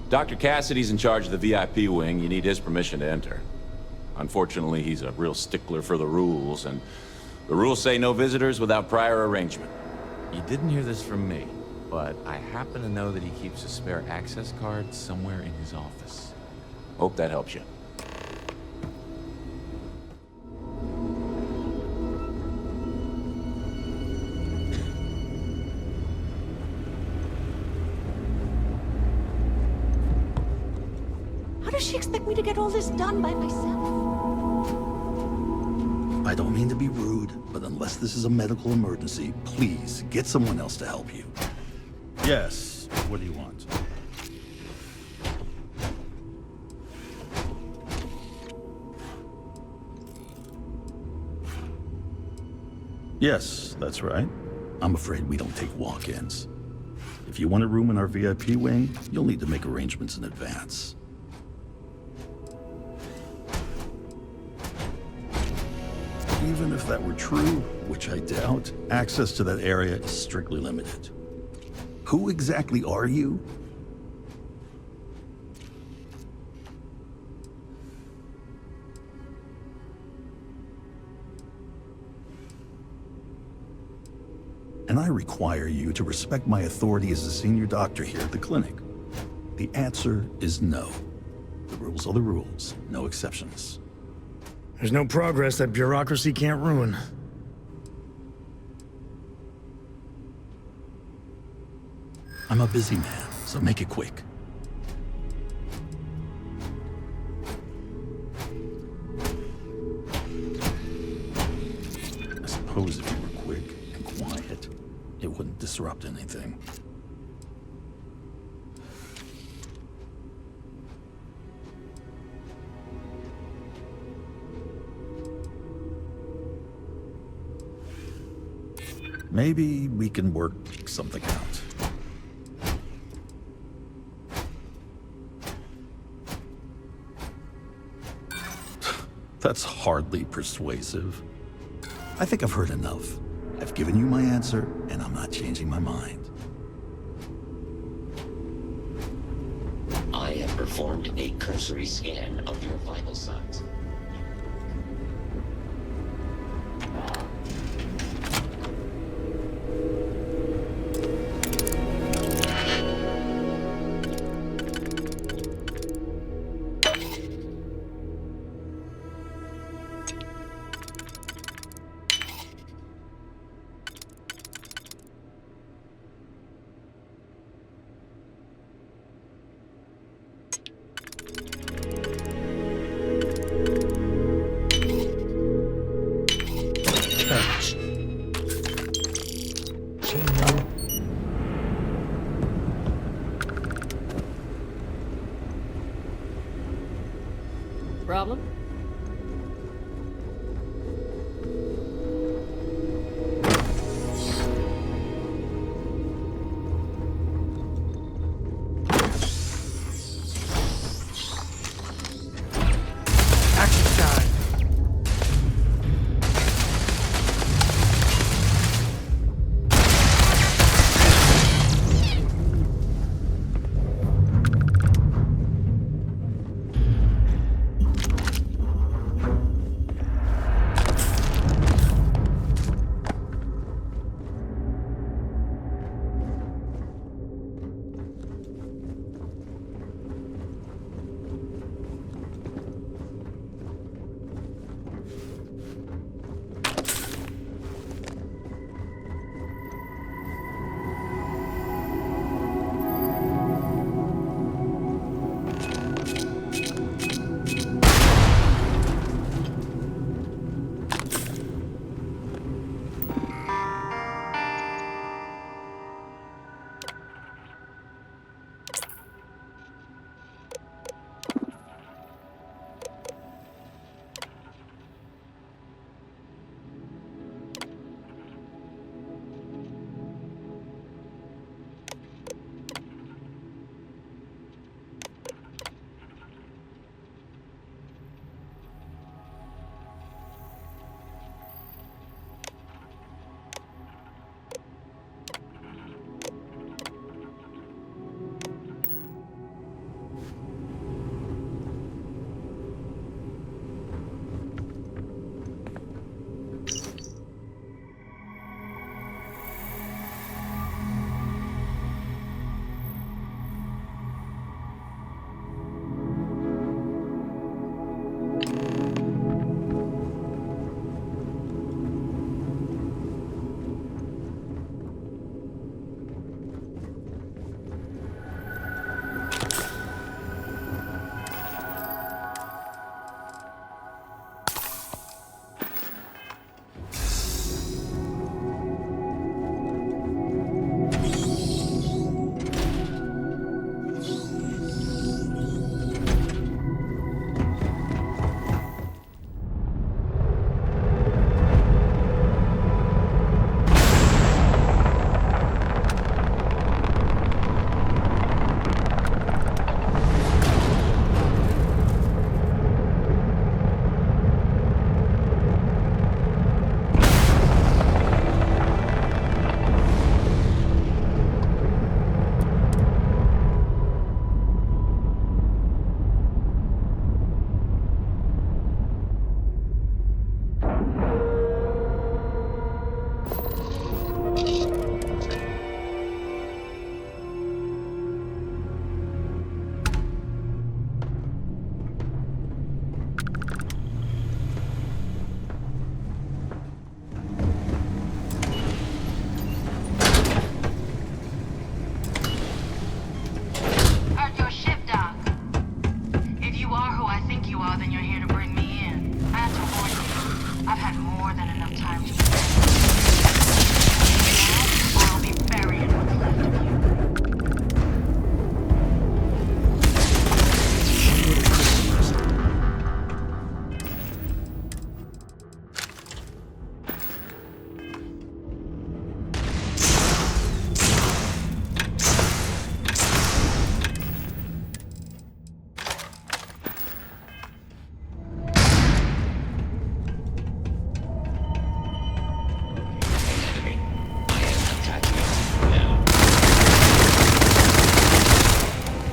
Dr. Cassidy's in charge of the VIP wing. You need his permission to enter. Unfortunately, he's a real stickler for the rules, and the rules say no visitors without prior arrangement. You didn't hear this from me, but I happen to know that he keeps a spare access card somewhere in his office. Hope that helps you. How does she expect me to get all this done by myself? I don't mean to be rude, but unless this is a medical emergency, please get someone else to help you. Yes, what do you want? Yes, that's right. I'm afraid we don't take walk-ins. If you want a room in our VIP wing, you'll need to make arrangements in advance. Even if that were true, which I doubt, access to that area is strictly limited. Who exactly are you? And I require you to respect my authority as a senior doctor here at the clinic. The answer is no. The rules are the rules, no exceptions. There's no progress that bureaucracy can't ruin. I'm a busy man, so make it quick. I suppose if you were quick and quiet, it wouldn't disrupt anything. Maybe we can work something out. That's hardly persuasive. I think I've heard enough. I've given you my answer, and I'm not changing my mind. I have performed a cursory scan of your vital signs.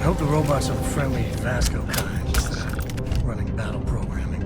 hope the robots are the friendly Vasco kind, instead of running battle programming.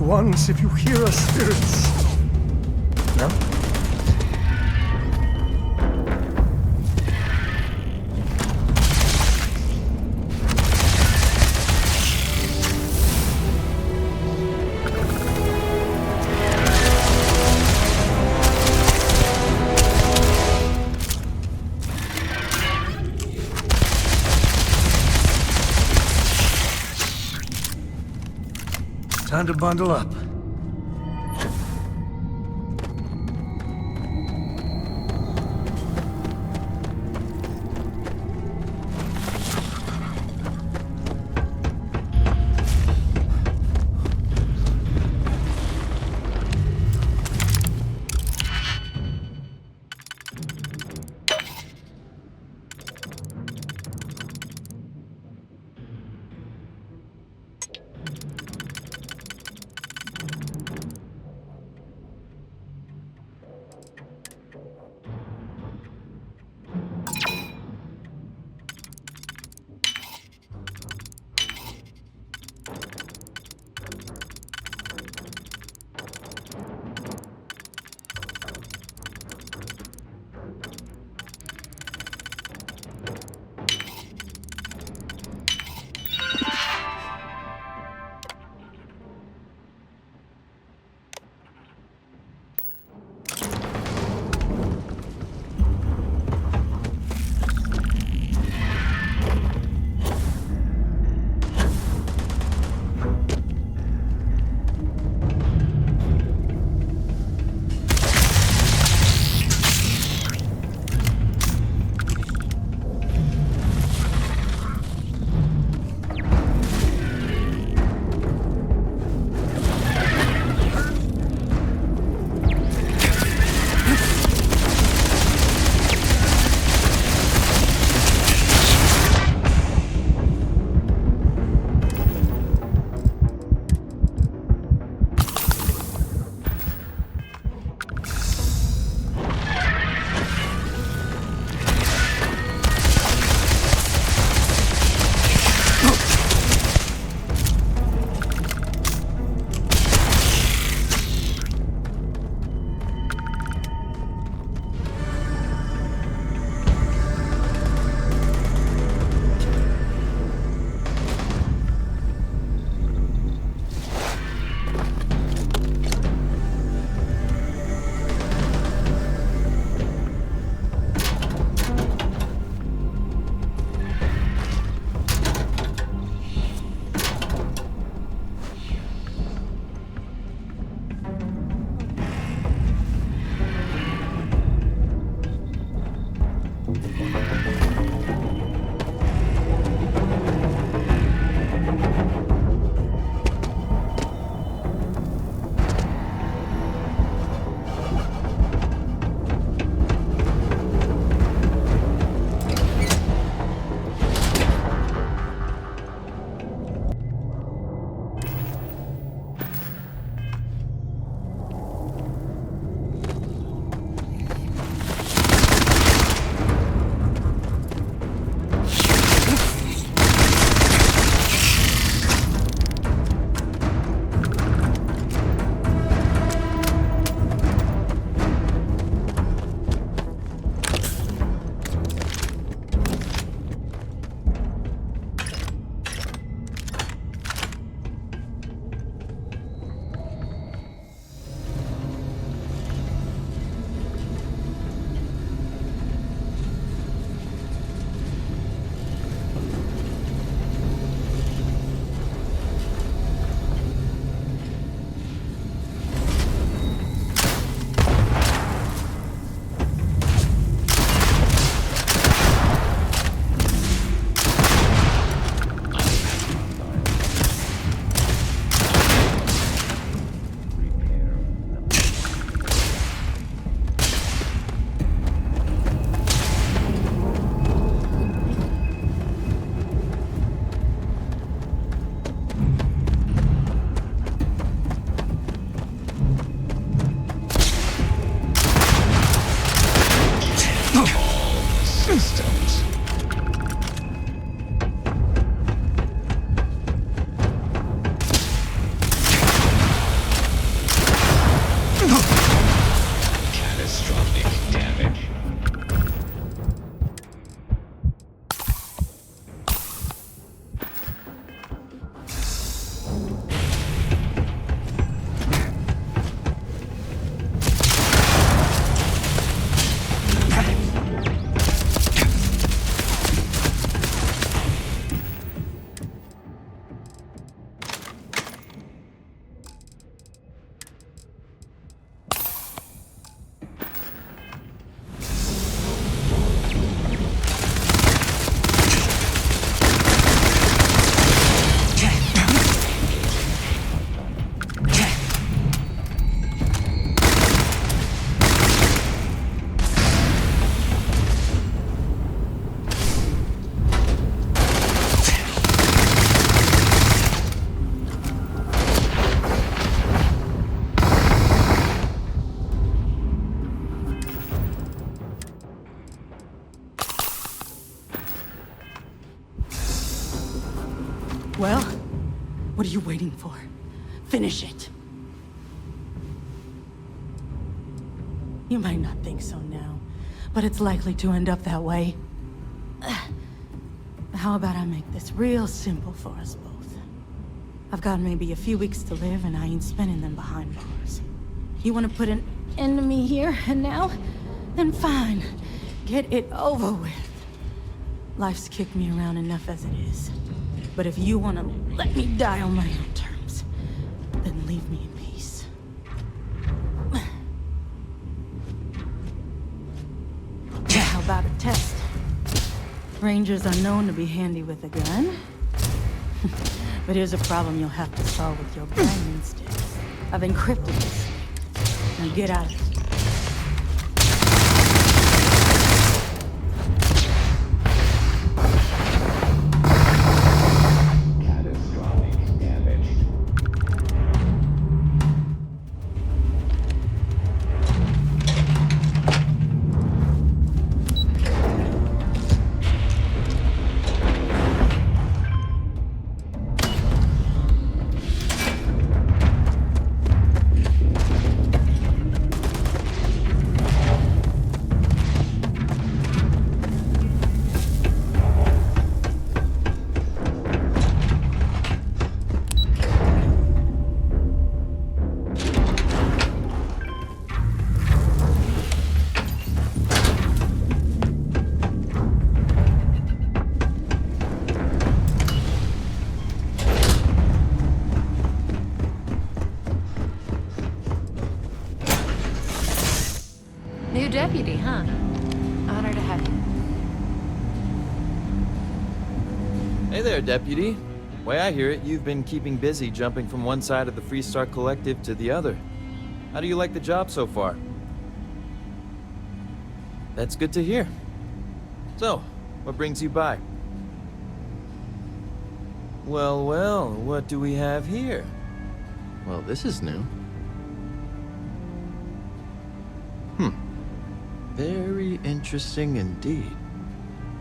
Once if you hear us, spirits. No? Time to bundle up. Well, what are you waiting for? Finish it. You might not think so now, but it's likely to end up that way. How about I make this real simple for us both? I've got maybe a few weeks to live, and I ain't spending them behind bars. You want to put an end to me here and now? Then fine. Get it over with. Life's kicked me around enough as it is. But if you want to let me die on my own terms, then leave me in peace. How about a test? Rangers are known to be handy with a gun. But here's a problem you'll have to solve with your brain instead. I've encrypted this. Now get out of here. New deputy, huh? Honor to have you. Hey there, Deputy. Way I hear it, you've been keeping busy jumping from one side of the FREESTAR Collective to the other. How do you like the job so far? That's good to hear. So, what brings you by? Well, well, what do we have here? Well, this is new. Very interesting indeed.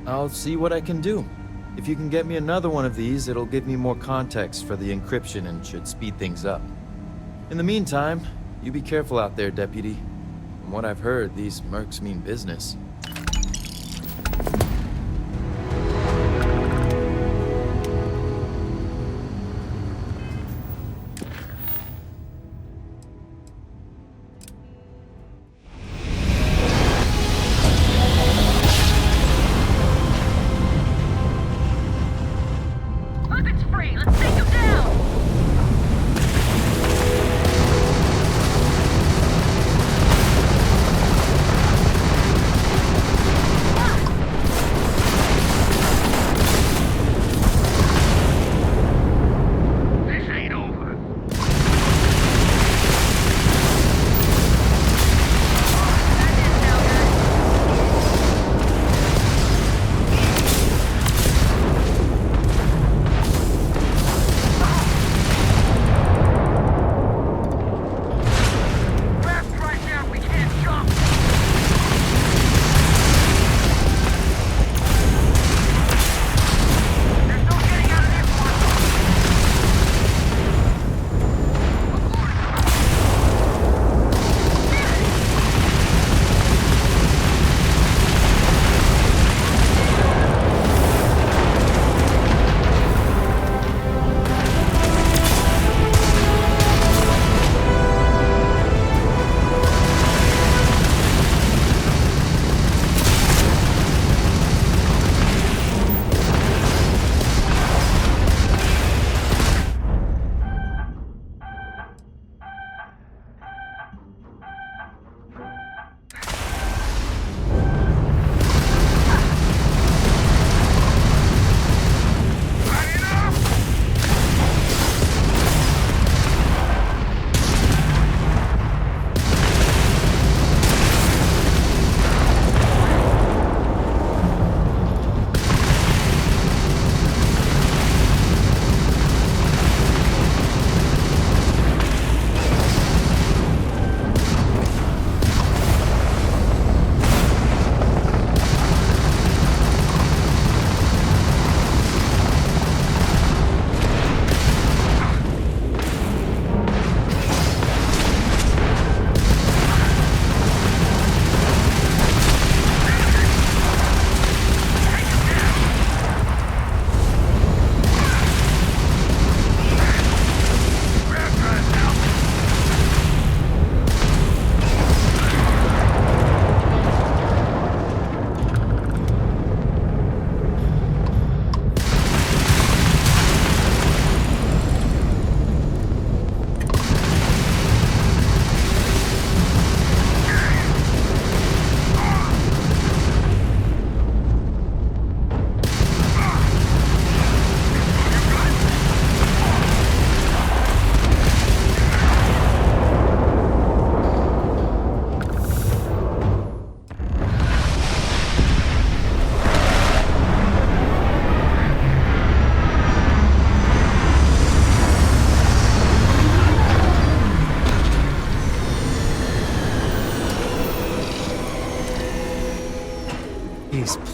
I'll see what I can do. If you can get me another one of these, it'll give me more context for the encryption and should speed things up. In the meantime, you be careful out there, Deputy. From what I've heard, these mercs mean business.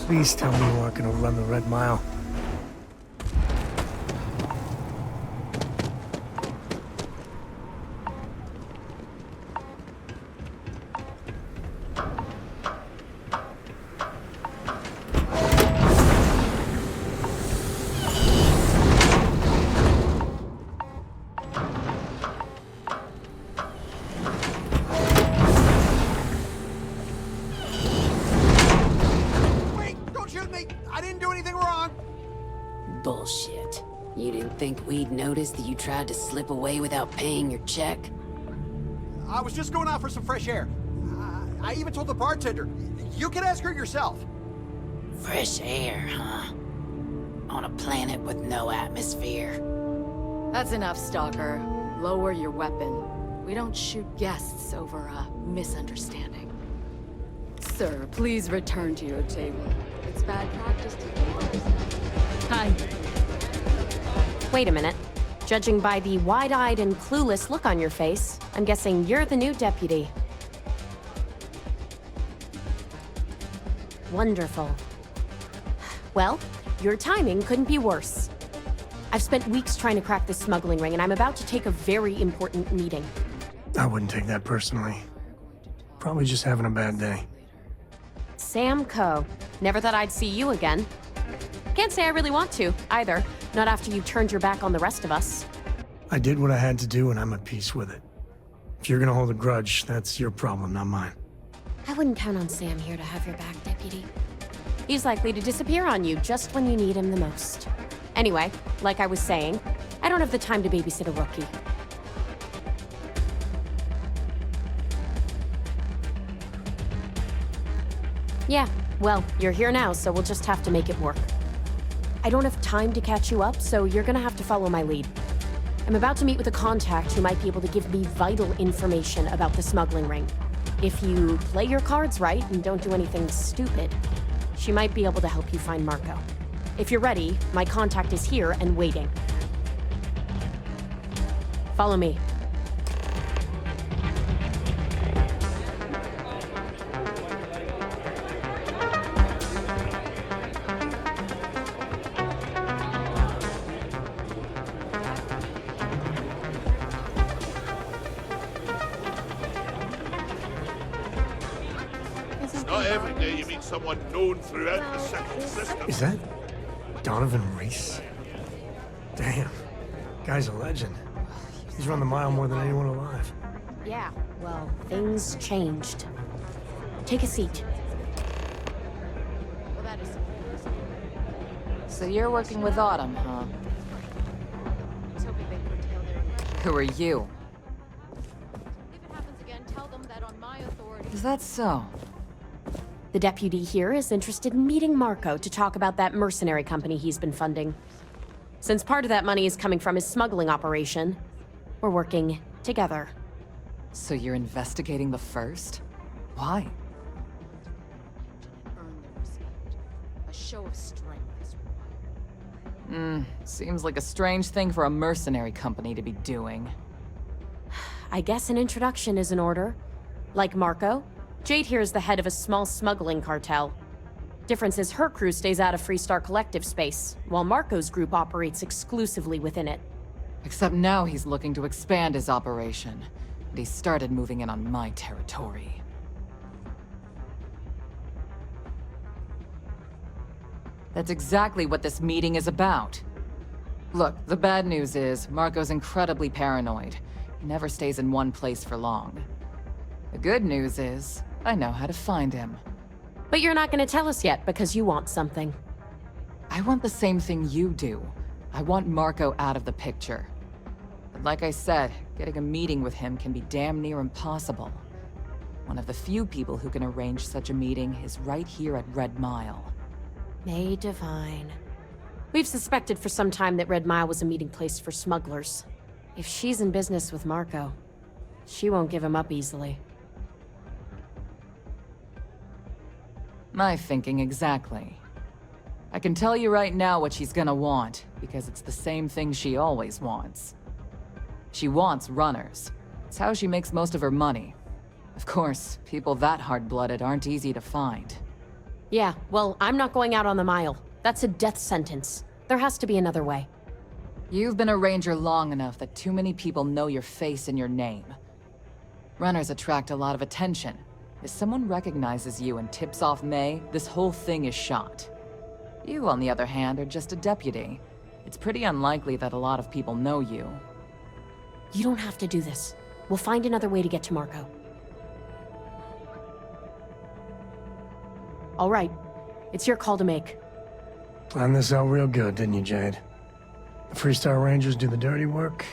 Please tell me you aren't gonna run the Red Mile. Bullshit. You didn't think we'd notice that you tried to slip away without paying your check? I was just going out for some fresh air. I even told the bartender. You can ask her yourself. Fresh air, huh? On a planet with no atmosphere. That's enough, Stalker. Lower your weapon. We don't shoot guests over a misunderstanding. Sir, please return to your table. It's bad practice to leave. Hi. Wait a minute. Judging by the wide-eyed and clueless look on your face, I'm guessing you're the new deputy. Wonderful. Well, your timing couldn't be worse. I've spent weeks trying to crack this smuggling ring, and I'm about to take a very important meeting. I wouldn't take that personally. Probably just having a bad day. Sam Coe. Never thought I'd see you again. Can't say I really want to, either. Not after you turned your back on the rest of us. I did what I had to do, and I'm at peace with it. If you're gonna hold a grudge, that's your problem, not mine. I wouldn't count on Sam here to have your back, Deputy. He's likely to disappear on you just when you need him the most. Anyway, like I was saying, I don't have the time to babysit a rookie. Yeah, well, you're here now, so we'll just have to make it work. I don't have time to catch you up, so you're gonna have to follow my lead. I'm about to meet with a contact who might be able to give me vital information about the smuggling ring. If you play your cards right and don't do anything stupid, she might be able to help you find Marco. If you're ready, my contact is here and waiting. Follow me. Not every day you meet someone known throughout the central system. Is that Donovan Reese? Damn, guy's a legend. He's run the mile more than anyone alive. Yeah, well, things changed. Take a seat. Well, that is so you're working with Autumn, huh? Who are you? If it happens again, tell them that on my authority. Is that so? The deputy here is interested in meeting Marco to talk about that mercenary company he's been funding. Since part of that money is coming from his smuggling operation, we're working together. So you're investigating the first? Why? Earn their respect. A show of strength is required. Seems like a strange thing for a mercenary company to be doing. I guess an introduction is in order. Like Marco, Jade here is the head of a small smuggling cartel. Difference is her crew stays out of FREESTAR collective space, while Marco's group operates exclusively within it. Except now he's looking to expand his operation. And he started moving in on my territory. That's exactly what this meeting is about. Look, the bad news is, Marco's incredibly paranoid. He never stays in one place for long. The good news is, I know how to find him. But you're not going to tell us yet because you want something. I want the same thing you do. I want Marco out of the picture. But like I said, getting a meeting with him can be damn near impossible. One of the few people who can arrange such a meeting is right here at Red Mile. May divine. We've suspected for some time that Red Mile was a meeting place for smugglers. If she's in business with Marco, she won't give him up easily. My thinking exactly. I can tell you right now what she's gonna want, because it's the same thing she always wants. She wants runners. It's how she makes most of her money. Of course, people that hard-blooded aren't easy to find. Yeah, well, I'm not going out on the mile. That's a death sentence. There has to be another way. You've been a ranger long enough that too many people know your face and your name. Runners attract a lot of attention. If someone recognizes you and tips off May, this whole thing is shot. You, on the other hand, are just a deputy. It's pretty unlikely that a lot of people know you. You don't have to do this. We'll find another way to get to Marco. All right. It's your call to make. Planned this out real good, didn't you, Jade? The FREESTAR Rangers do the dirty work,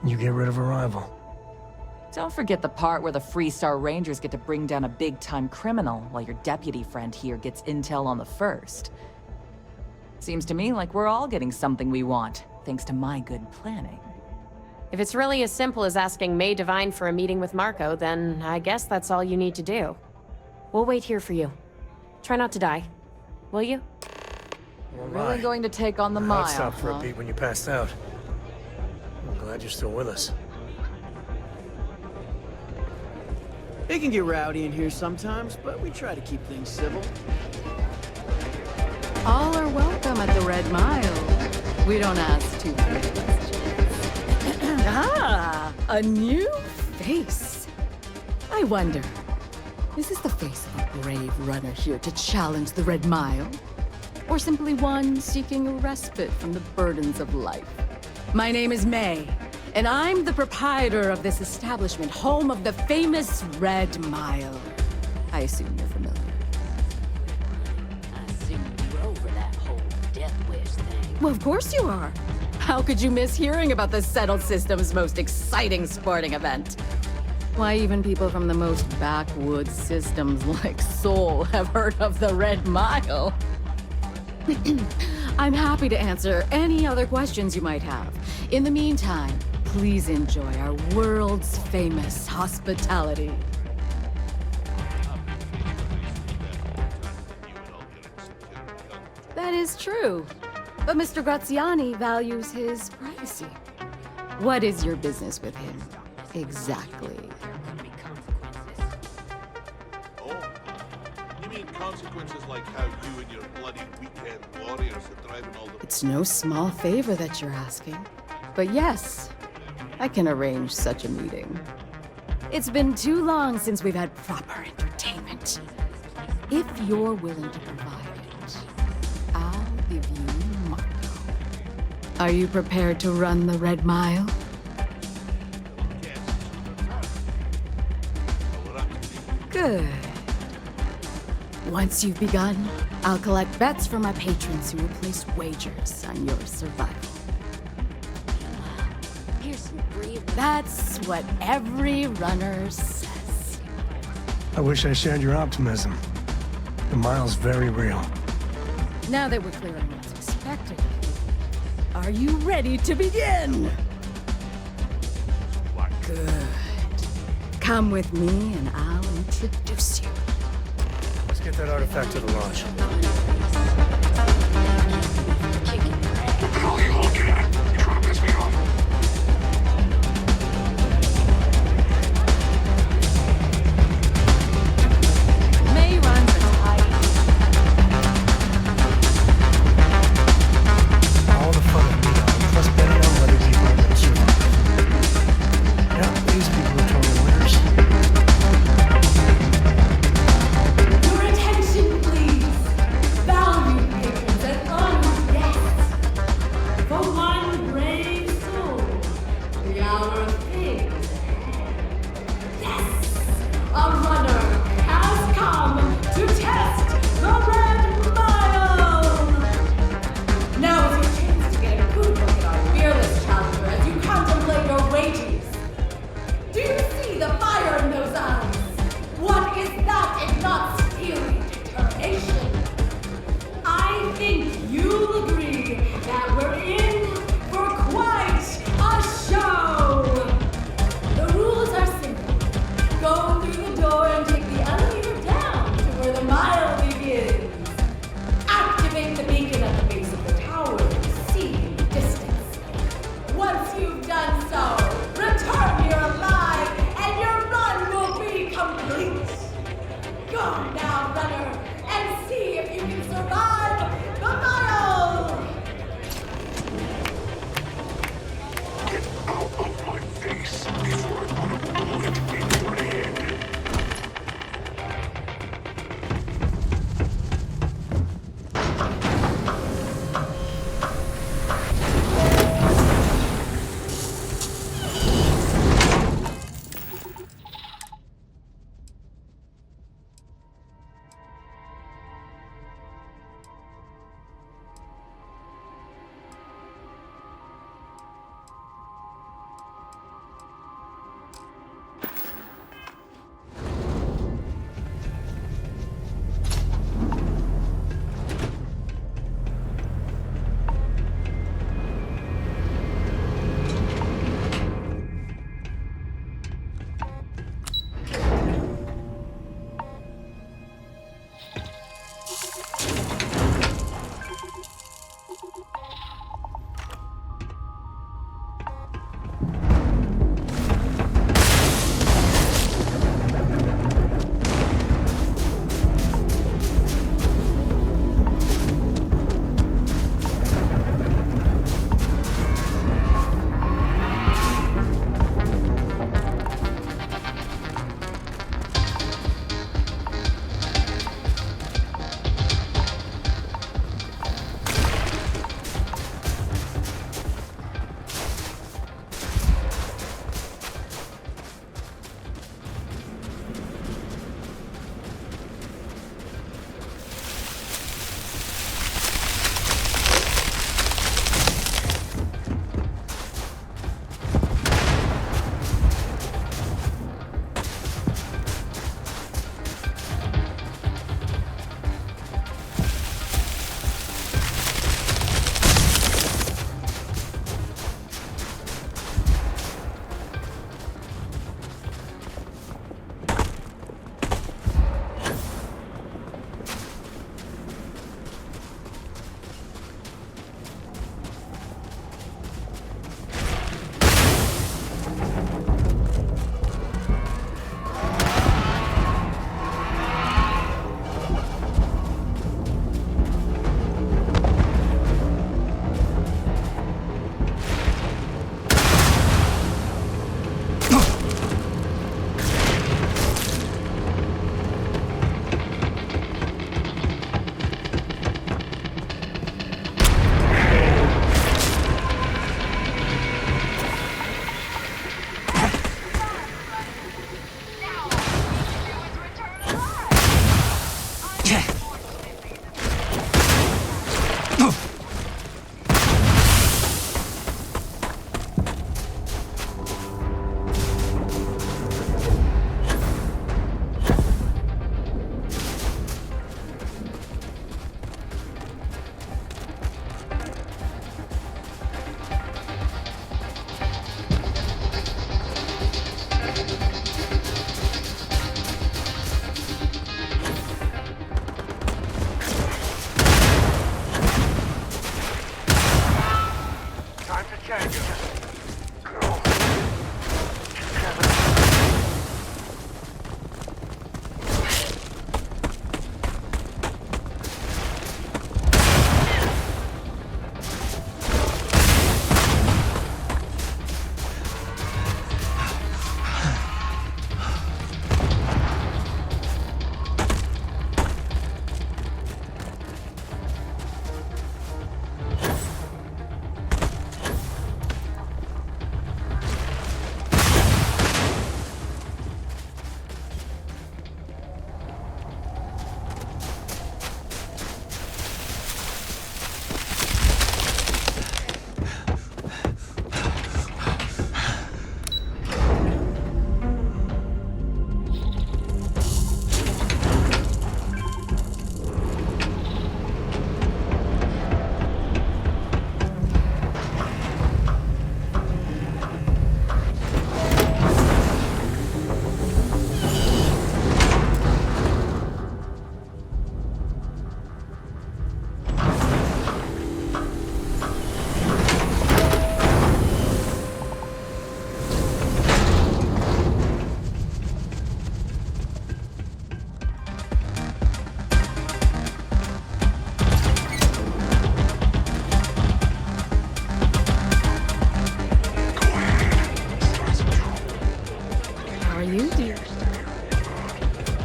you get rid of a rival. Don't forget the part where the FREESTAR Rangers get to bring down a big-time criminal while your deputy friend here gets intel on the first. Seems to me like we're all getting something we want, thanks to my good planning. If it's really as simple as asking May Divine for a meeting with Marco, then I guess that's all you need to do. We'll wait here for you. Try not to die. Will you? You're Really going to take on the mile, I'd stop for huh? a beat when you passed out. I'm glad you're still with us. It can get rowdy in here sometimes, but we try to keep things civil. All are welcome at the Red Mile. We don't ask too many questions. Ah, a new face. I wonder, is this the face of a brave runner here to challenge the Red Mile? Or simply one seeking a respite from the burdens of life? My name is May, and I'm the proprietor of this establishment, home of the famous Red Mile. I assume you're familiar. I assume you're over that whole death wish thing. Well, of course you are. How could you miss hearing about the settled system's most exciting sporting event? Why, even people from the most backwoods systems like Seoul have heard of the Red Mile. I'm happy to answer any other questions you might have. In the meantime, please enjoy our world's famous hospitality. That is true. But Mr. Graziani values his privacy. What is your business with him? Exactly. Oh, you mean consequences like how you and your bloody weekend warriors are driving all the... It's no small favor that you're asking. But yes, I can arrange such a meeting. It's been too long since we've had proper entertainment. If you're willing to provide it, I'll give you Marco. Are you prepared to run the Red Mile? Good. Once you've begun, I'll collect bets from my patrons who will place wagers on your survival. Here's some real... That's what every runner says. I wish I shared your optimism. The mile's very real. Now that we're clear on what's expected, are you ready to begin? Good. Come with me and I'll introduce you. Let's get that artifact to the launch. What the hell are you looking at? You're trying to piss me off. May runs so high. All the fun of Neon, plus betting on whether people are going to survive. Yeah, these people are total winners. Your attention, please. Valued patrons and honored guests. For one brave soul, the hour of fame is ahead. Yes, a runner has come to test the Red Mile. Now is your chance to get a good look at our fearless challenger as you contemplate your wages. Do you see the fire in those eyes? What is that if not steely determination? I think you'll agree that we're in for quite a show. The rules are simple. Go through the door and take the elevator down to where the mile begins. Activate the beacon at the base of the tower to see the distance. Once you've done so, return here alive and your run will be complete. Go now, runner, and see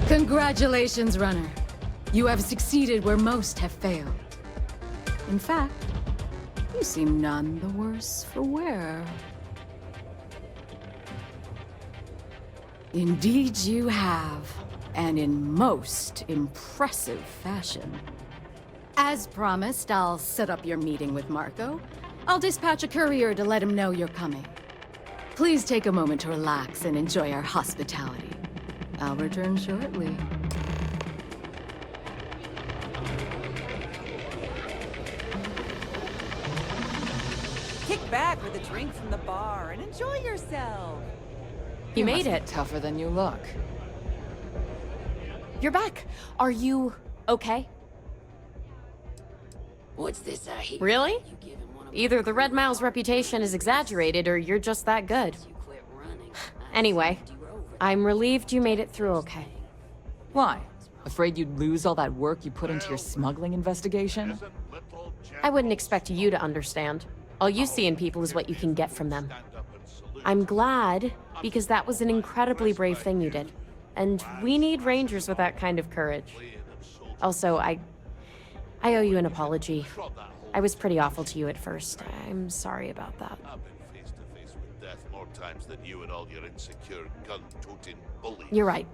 Congratulations, runner. You have succeeded where most have failed. In fact, you seem none the worse for wear. Indeed you have, and in most impressive fashion. As promised, I'll set up your meeting with Marco. I'll dispatch a courier to let him know you're coming. Please take a moment to relax and enjoy our hospitality. I'll return shortly. Kick back with a drink from the bar and enjoy yourself. You made it. Tougher than you look. You're back. Are you okay? What's this I hear? Really? Either the Red Mile's reputation is exaggerated or you're just that good. Anyway, I'm relieved you made it through okay. Why? Afraid you'd lose all that work you put into your smuggling investigation? I wouldn't expect you to understand. All you see in people is what you can get from them. I'm glad, because that was an incredibly brave thing you did. And we need rangers with that kind of courage. Also, I owe you an apology. I was pretty awful to you at first. I'm sorry about that. I've been face to face with death more times than you and all your insecure, gun-toting bullies. You're right.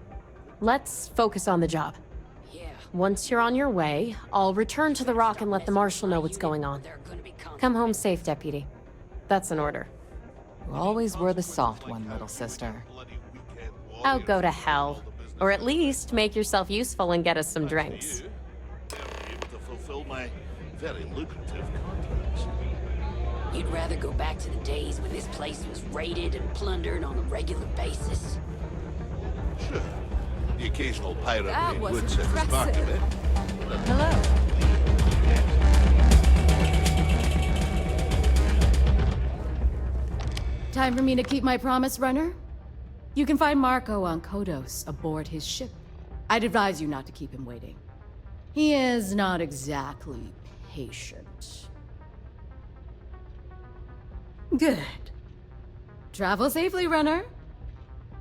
Let's focus on the job. Once you're on your way, I'll return to the Rock and let the Marshal know what's going on. Come home safe, Deputy. That's an order. You always were the soft one, little sister. Oh, go to hell. Or at least make yourself useful and get us some drinks. Able to fulfill my very lucrative contracts. You'd rather go back to the days when this place was raided and plundered on a regular basis? Sure. The occasional pirate That raid was would set the spark a bit. Hello. Time for me to keep my promise, runner? You can find Marco on Kodos aboard his ship. I'd advise you not to keep him waiting. He is not exactly patient. Good. Travel safely, runner.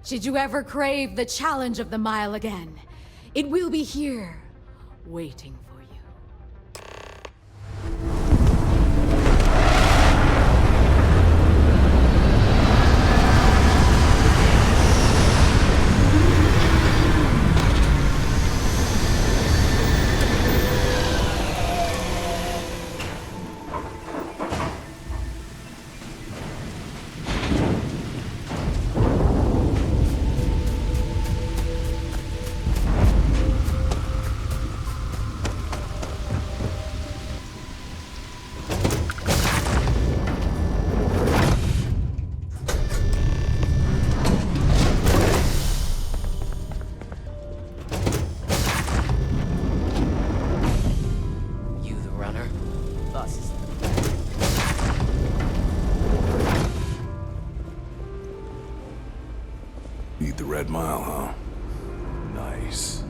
Should you ever crave the challenge of the mile again, it will be here, waiting for you. Red Mile, huh? Nice.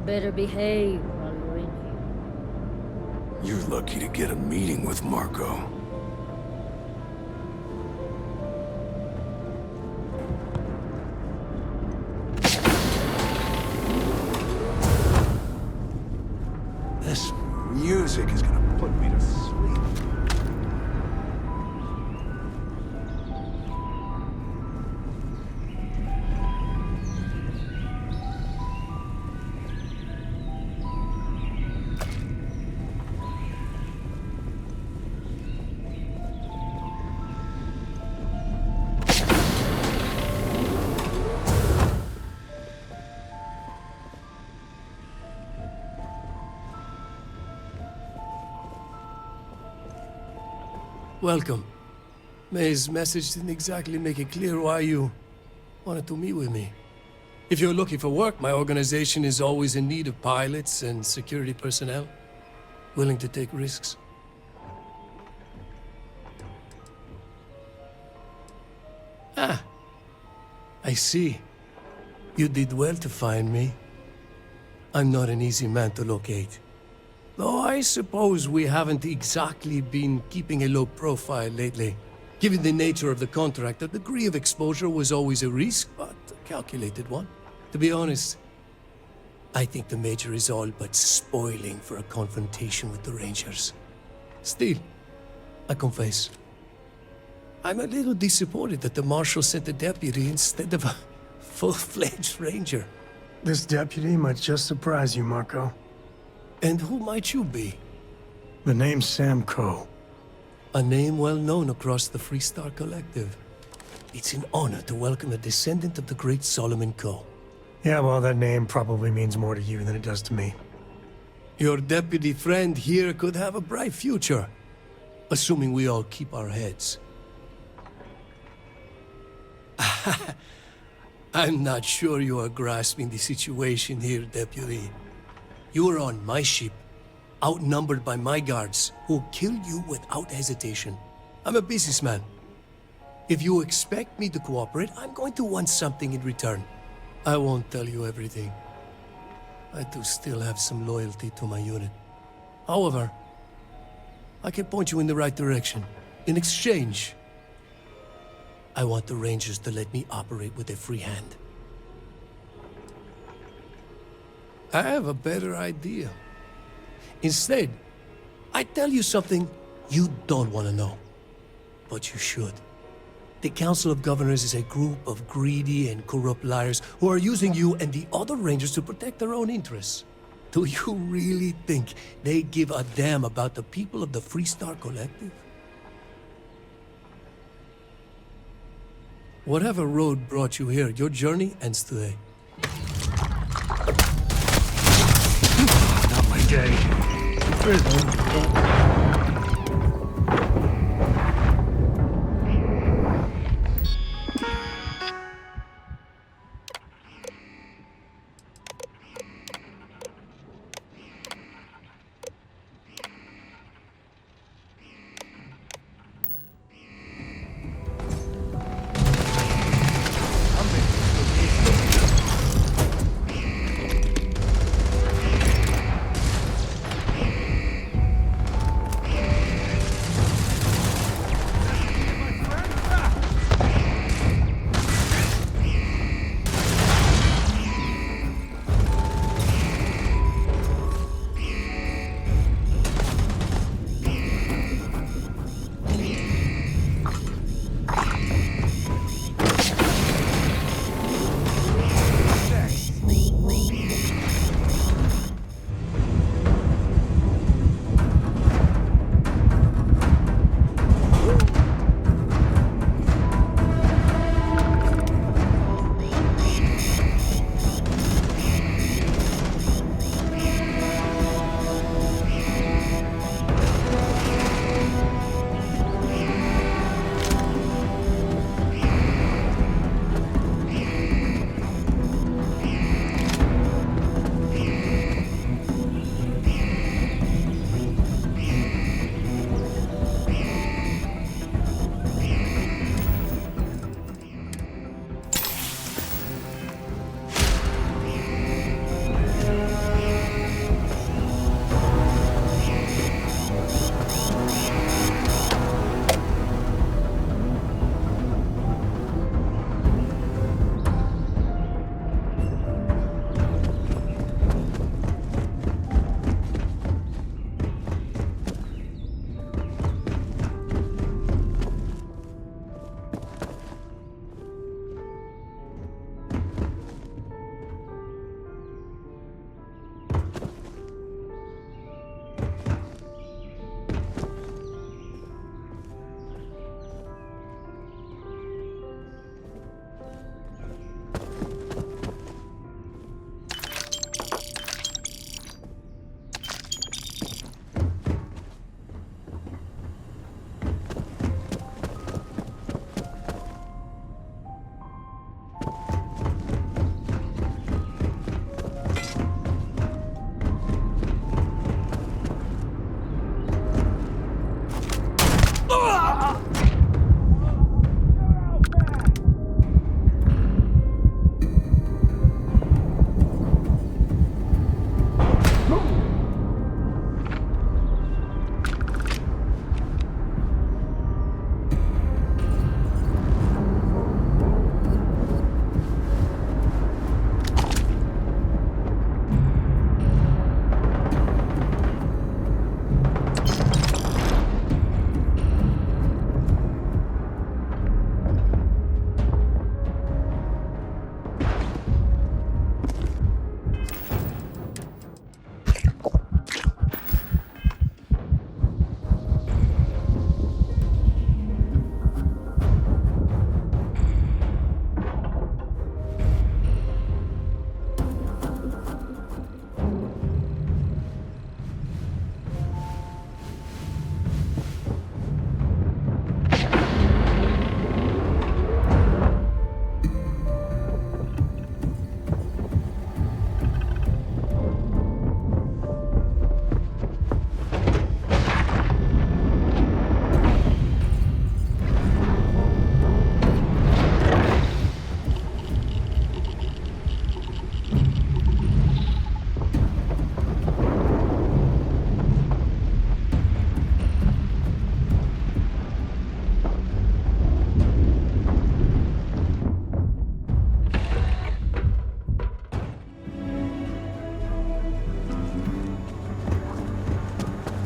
Better behave while you're in here. You're lucky to get a meeting with Marco. This music is gonna put me to sleep. Welcome. May's message didn't exactly make it clear why you wanted to meet with me. If you're looking for work, my organization is always in need of pilots and security personnel, willing to take risks. Ah, I see. You did well to find me. I'm not an easy man to locate. Though I suppose we haven't exactly been keeping a low profile lately. Given the nature of the contract, a degree of exposure was always a risk, but a calculated one. To be honest, I think the Major is all but spoiling for a confrontation with the Rangers. Still, I confess, I'm a little disappointed that the Marshal sent a deputy instead of a full-fledged Ranger. This deputy might just surprise you, Marco. And who might you be? The name's Sam Coe. A name well known across the FREESTAR Collective. It's an honor to welcome a descendant of the great Solomon Coe. Yeah, well, that name probably means more to you than it does to me. Your deputy friend here could have a bright future, assuming we all keep our heads. I'm not sure you are grasping the situation here, Deputy. You are on my ship, outnumbered by my guards, who'll kill you without hesitation. I'm a businessman. If you expect me to cooperate, I'm going to want something in return. I won't tell you everything. I do still have some loyalty to my unit. However, I can point you in the right direction. In exchange, I want the Rangers to let me operate with a free hand. I have a better idea. Instead, I tell you something you don't want to know. But you should. The Council of Governors is a group of greedy and corrupt liars who are using you and the other Rangers to protect their own interests. Do you really think they give a damn about the people of the FREESTAR Collective? Whatever road brought you here, your journey ends today. Not my day.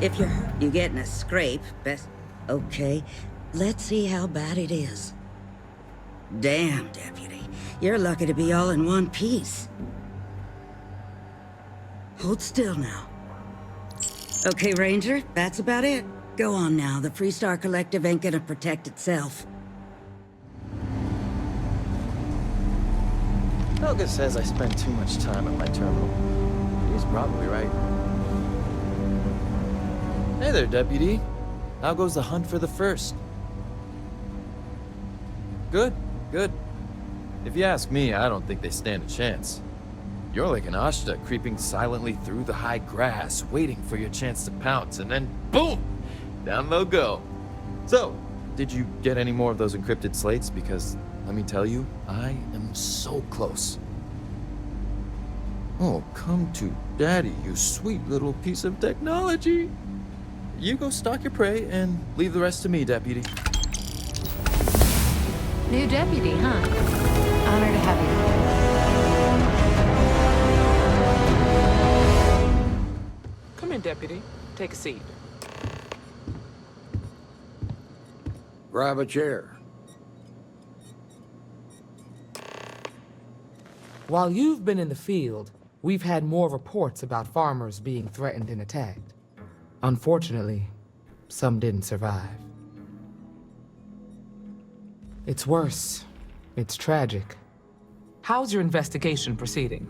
If you get in a scrape, best... Okay, let's see how bad it is. Damn, Deputy. You're lucky to be all in one piece. Hold still now. Okay, Ranger, that's about it. Go on now. The FREESTAR Collective ain't gonna protect itself. Helga says I spend too much time at my terminal. He's probably right. Hey there, Deputy. How goes the hunt for the first? Good, good. If you ask me, I don't think they stand a chance. You're like an Ashta creeping silently through the high grass, waiting for your chance to pounce, and then boom! Down they'll go. So, did you get any more of those encrypted slates? Because, let me tell you, I am so close. Oh, come to Daddy, you sweet little piece of technology. You go stalk your prey and leave the rest to me, Deputy. New deputy, huh? Honor to have you. Come in, Deputy. Take a seat. Grab a chair. While you've been in the field, we've had more reports about farmers being threatened and attacked. Unfortunately, some didn't survive. It's worse. It's tragic. How's your investigation proceeding?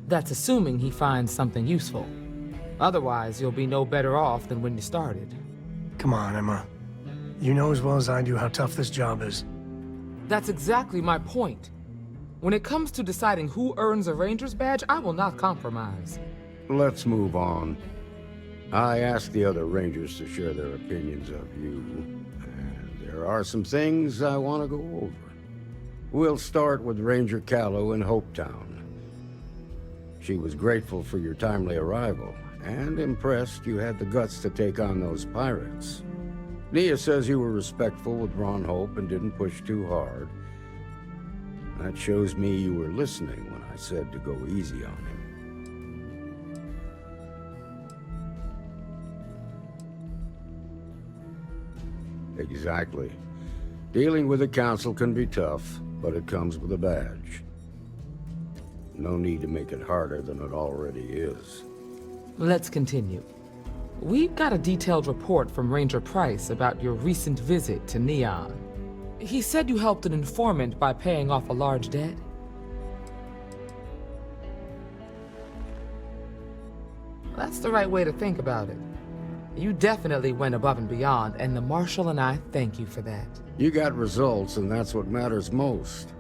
That's assuming he finds something useful. Otherwise, you'll be no better off than when you started. Come on, Emma. You know as well as I do how tough this job is. That's exactly my point. When it comes to deciding who earns a Ranger's badge, I will not compromise. Let's move on. I asked the other Rangers to share their opinions of you, and there are some things I want to go over. We'll start with Ranger Callow in Hopetown. She was grateful for your timely arrival, and impressed you had the guts to take on those pirates. Nia says you were respectful with Ron Hope and didn't push too hard. That shows me you were listening when I said to go easy on him. Exactly. Dealing with the Council can be tough, but it comes with a badge. No need to make it harder than it already is. Let's continue. We got a detailed report from Ranger Price about your recent visit to Neon. He said you helped an informant by paying off a large debt. That's the right way to think about it. You definitely went above and beyond, and the Marshal and I thank you for that. You got results, and that's what matters most.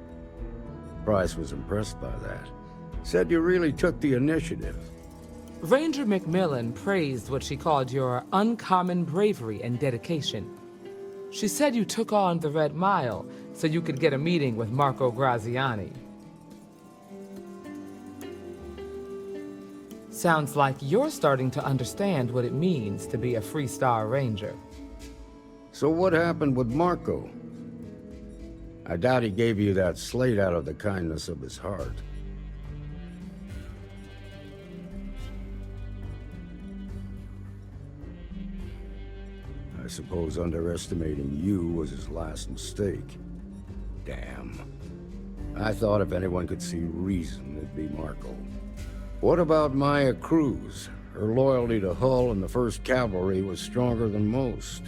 Price was impressed by that. Said you really took the initiative. Ranger McMillan praised what she called your uncommon bravery and dedication. She said you took on the Red Mile so you could get a meeting with Marco Graziani. Sounds like you're starting to understand what it means to be a FREESTAR Ranger. So what happened with Marco? I doubt he gave you that slate out of the kindness of his heart. I suppose underestimating you was his last mistake. Damn. I thought if anyone could see reason, it'd be Marco. What about Maya Cruz? Her loyalty to Hull and the 1st Cavalry was stronger than most.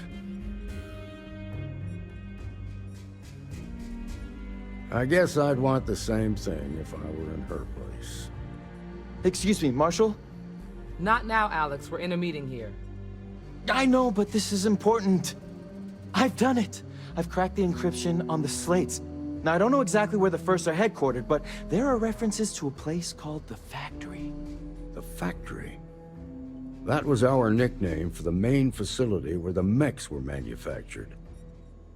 I guess I'd want the same thing if I were in her place. Excuse me, Marshal? Not now, Alex. We're in a meeting here. I know, but this is important. I've done it. I've cracked the encryption on the slates. Now, I don't know exactly where the First are headquartered, but there are references to a place called the Factory. The Factory? That was our nickname for the main facility where the mechs were manufactured.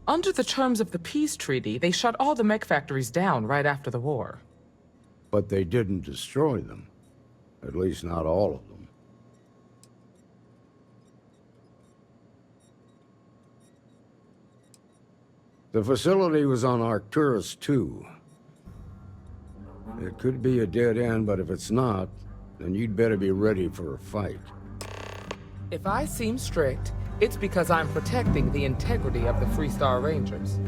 Under the terms of the peace treaty, they shut all the mech factories down right after the war. But they didn't destroy them. At least not all of them. The facility was on Arcturus 2. It could be a dead end, but if it's not, then you'd better be ready for a fight. If I seem strict, it's because I'm protecting the integrity of the FREESTAR Rangers.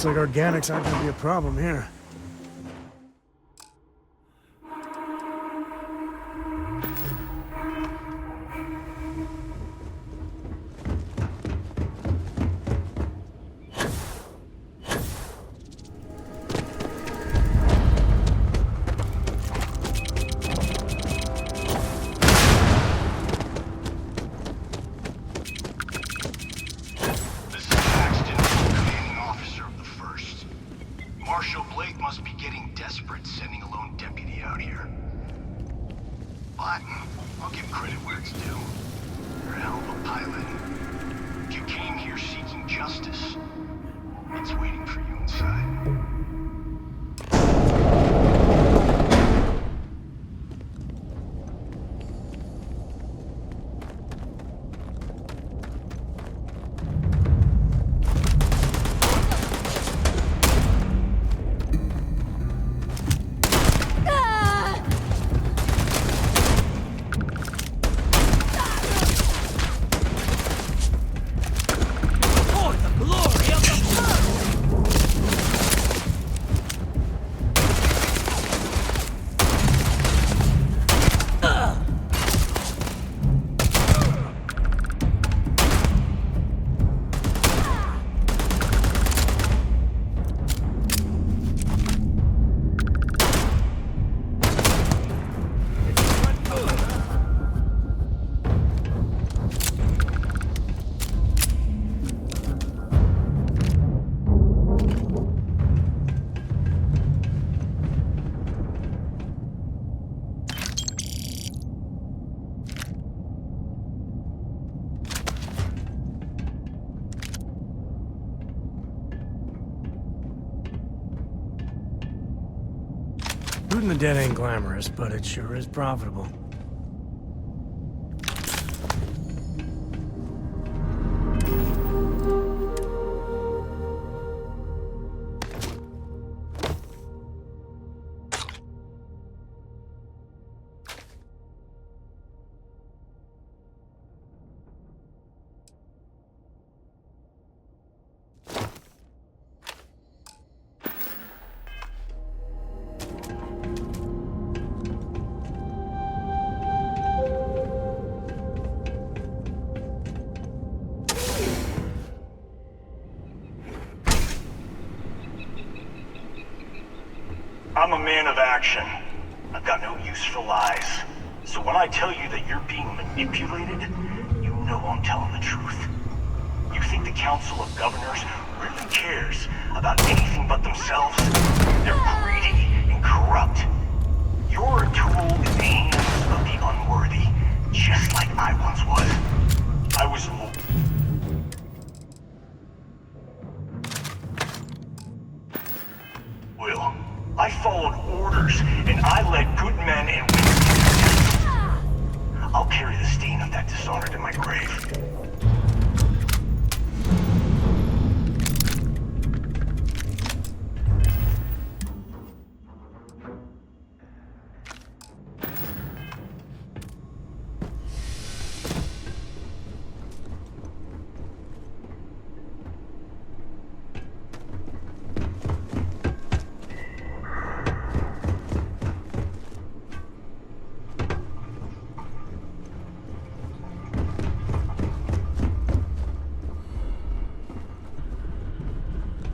Looks like organics aren't gonna be a problem here. Shooting the dead ain't glamorous, but it sure is profitable. I'm a man of action. I've got no use for lies. So when I tell you that you're being manipulated, you know I'm telling the truth. You think the Council of Governors really cares about anything but themselves? They're greedy and corrupt. You're a tool in the hands of the unworthy, just like I once was. I was Will, I followed orders, and I led good men and women. I'll carry the stain of that dishonor to my grave.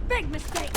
Big mistake!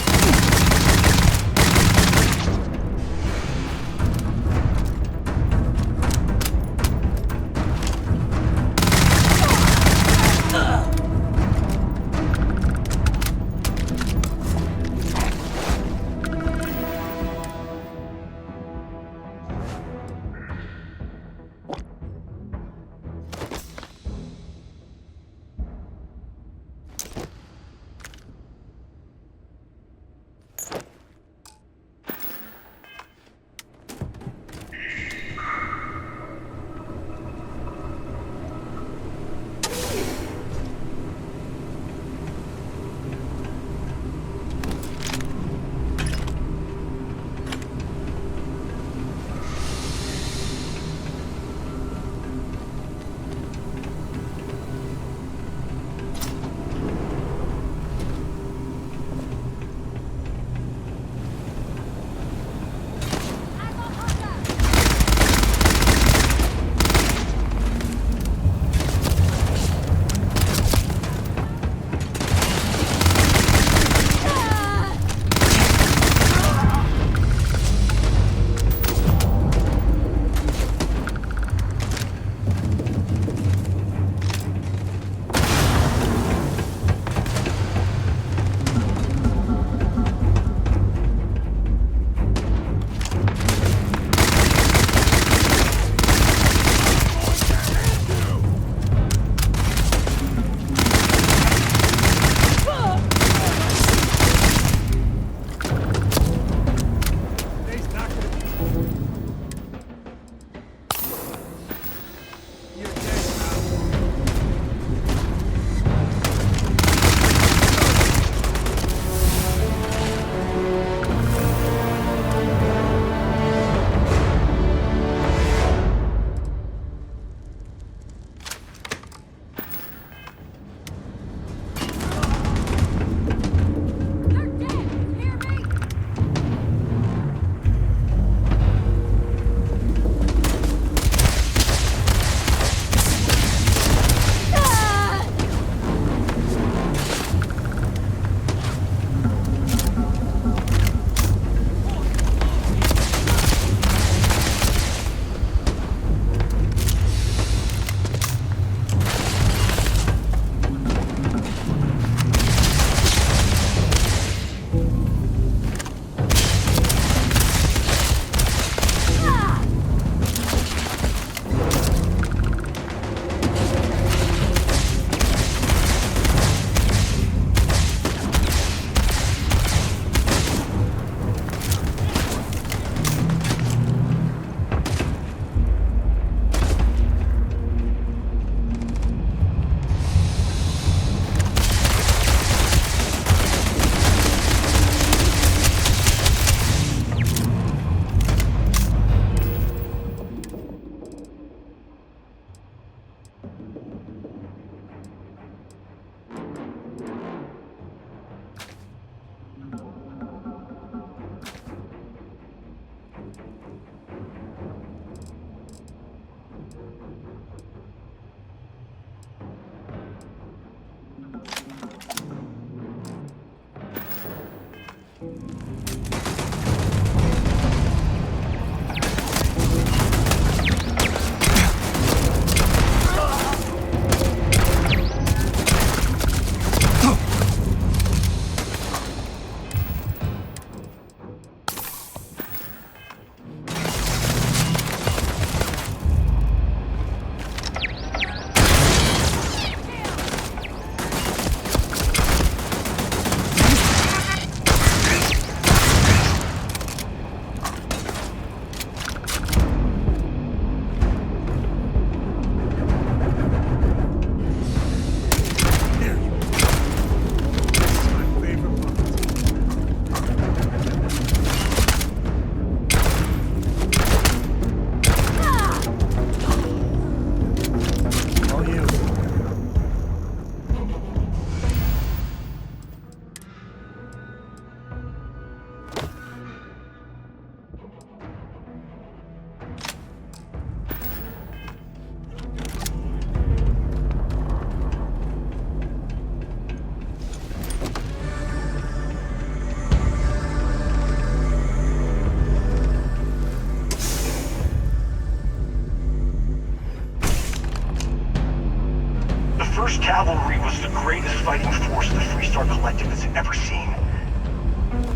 cavalry was the greatest fighting force the FREESTAR Collective has ever seen.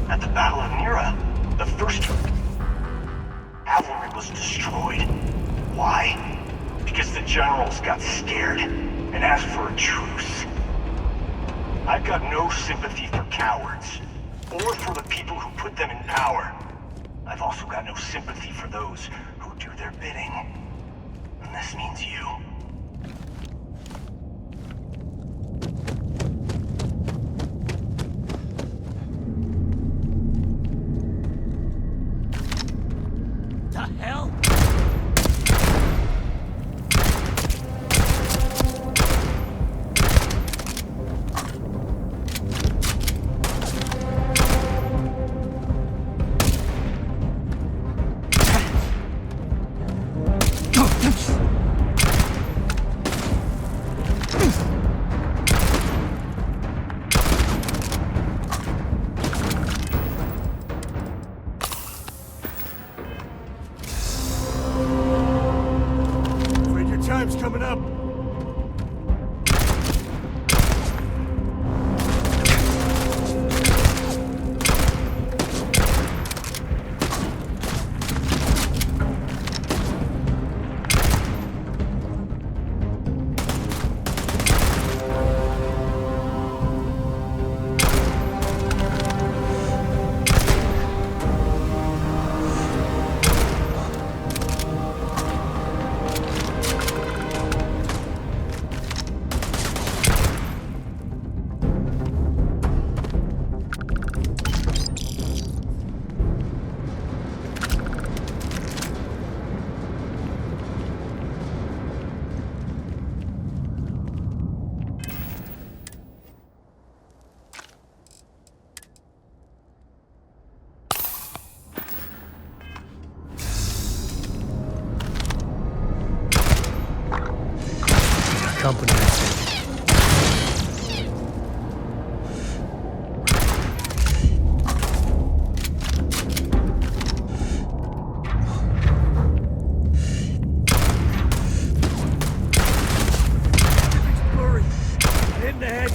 At the Battle of Nira, the first cavalry was destroyed. Why? Because the generals got scared and asked for a truce. I've got no sympathy for cowards, or for the people who put them in power. I've also got no sympathy for those who do their bidding. And this means you. The hell? Time's coming up. Company. Blurry. Hit in the head.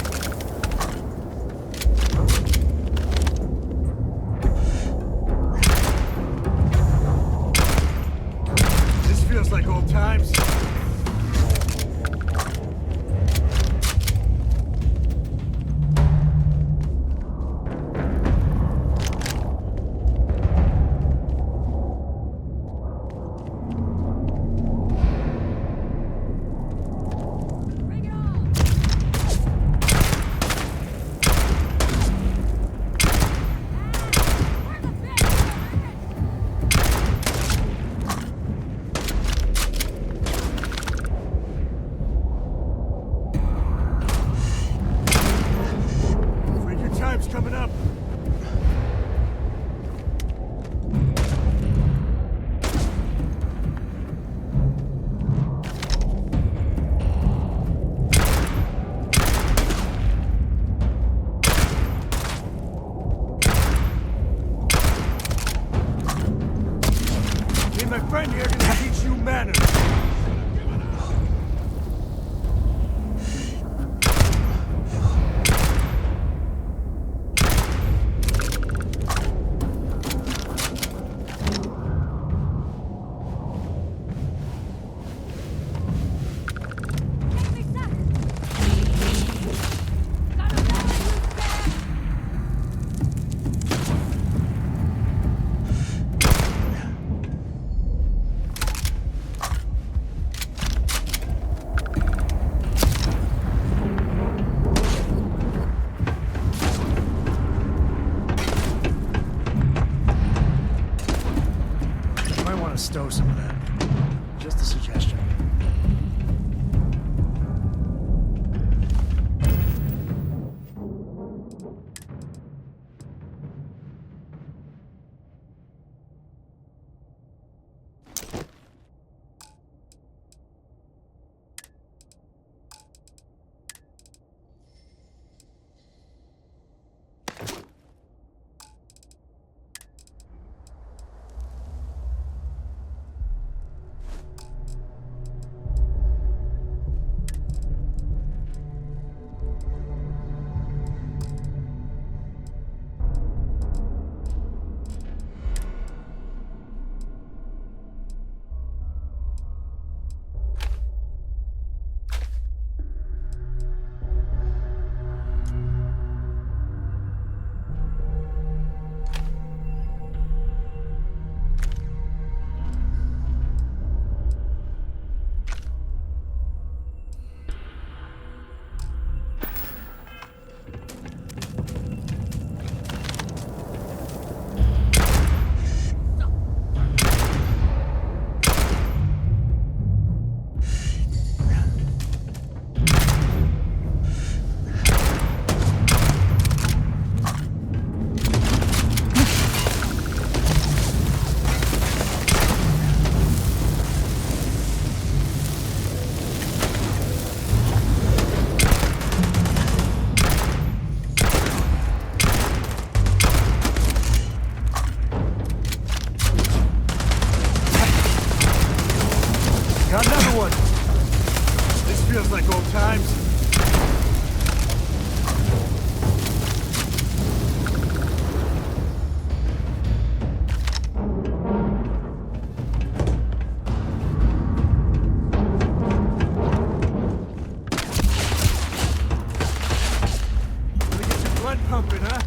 This feels like old times. Coming up. Me and my friend here are gonna teach you manners. Stow some of that. Just a suggestion. pumping, huh?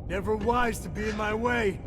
Never wise to be in my way.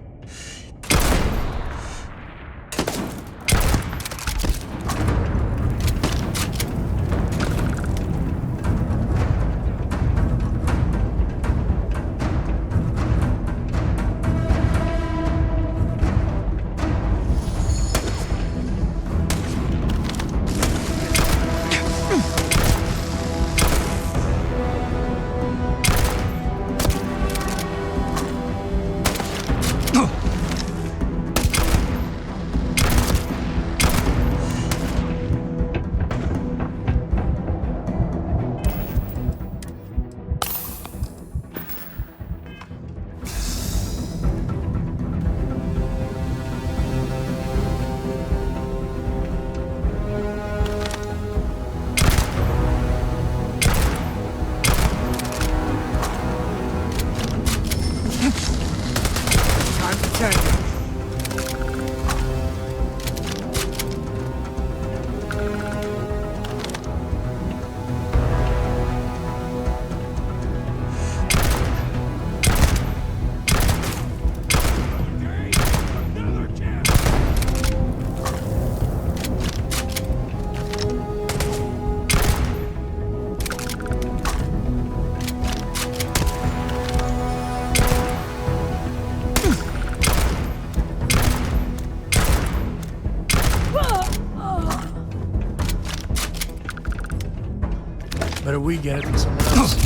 Better we get it than someone else.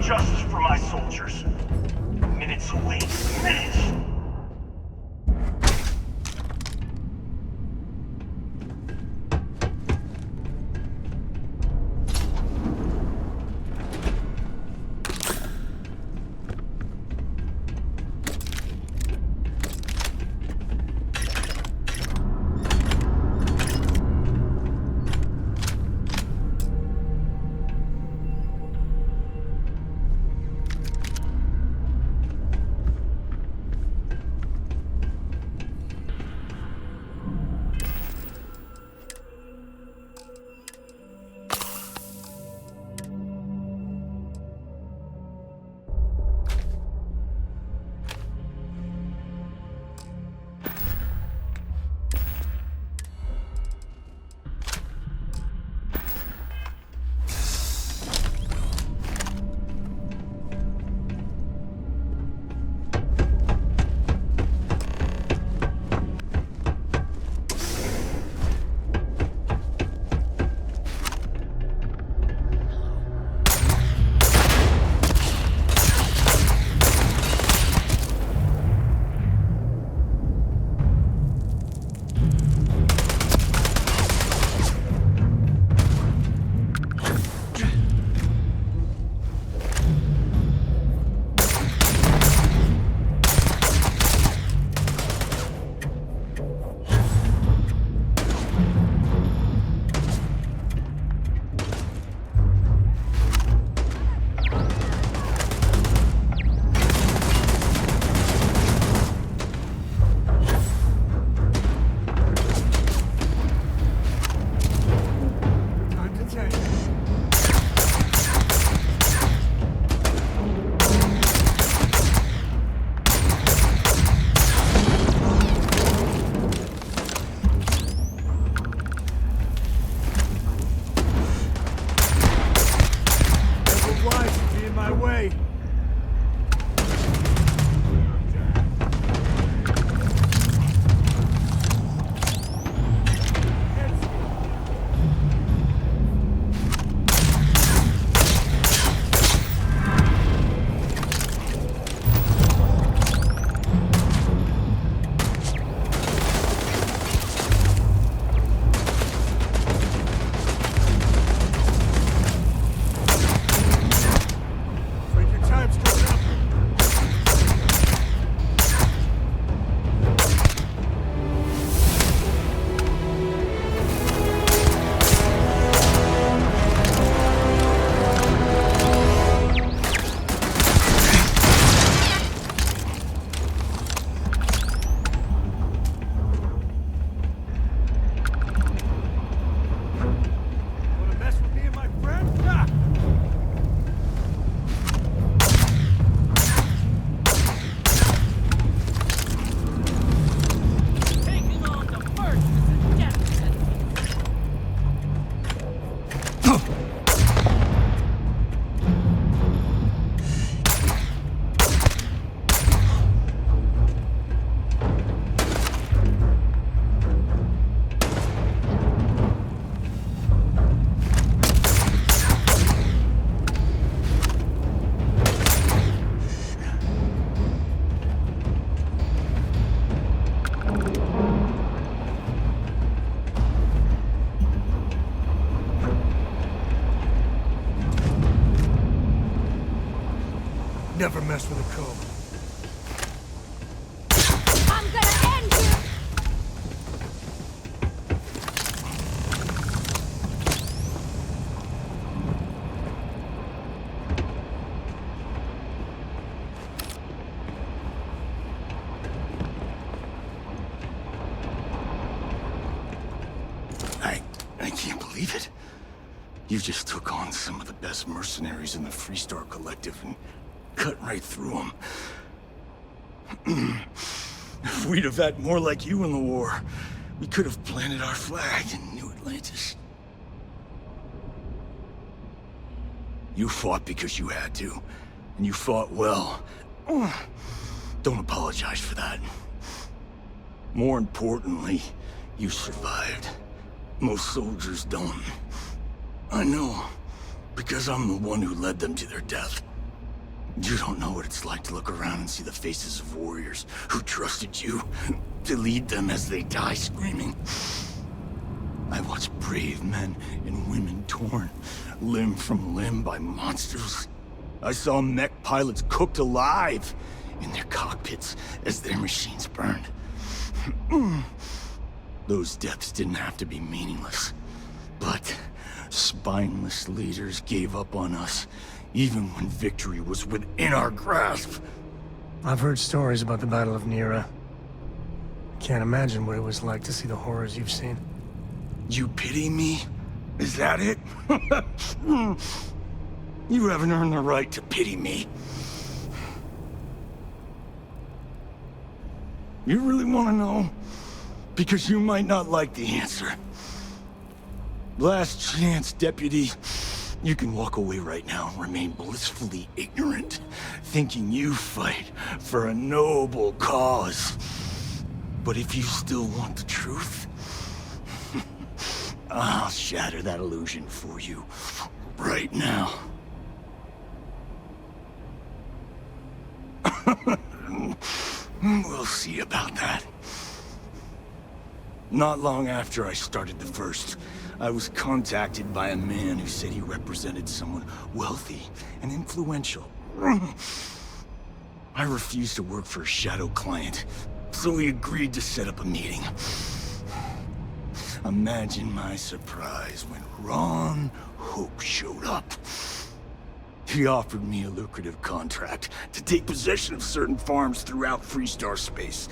Justice for my soldiers. Minutes away. Minutes! never mess with a code. I'm gonna end you! I can't believe it. You just took on some of the best mercenaries in the FREESTAR collective and cut right through them. If we'd have had more like you in the war, we could have planted our flag in New Atlantis. You fought because you had to, and you fought well. Don't apologize for that. More importantly, you survived. Most soldiers don't. I know, because I'm the one who led them to their death. You don't know what it's like to look around and see the faces of warriors who trusted you to lead them as they die screaming. I watched brave men and women torn limb from limb by monsters. I saw mech pilots cooked alive in their cockpits as their machines burned. Those deaths didn't have to be meaningless, but spineless leaders gave up on us, even when victory was within our grasp. I've heard stories about the Battle of Nera. Can't imagine what it was like to see the horrors you've seen. You pity me? Is that it? You haven't earned the right to pity me. You really want to know? Because you might not like the answer. Last chance, Deputy. You can walk away right now and remain blissfully ignorant, thinking you fight for a noble cause. But if you still want the truth, I'll shatter that illusion for you right now. We'll see about that. Not long after I started the First, I was contacted by a man who said he represented someone wealthy and influential. I refused to work for a shadow client, so he agreed to set up a meeting. Imagine my surprise when Ron Hope showed up. He offered me a lucrative contract to take possession of certain farms throughout FREESTAR space.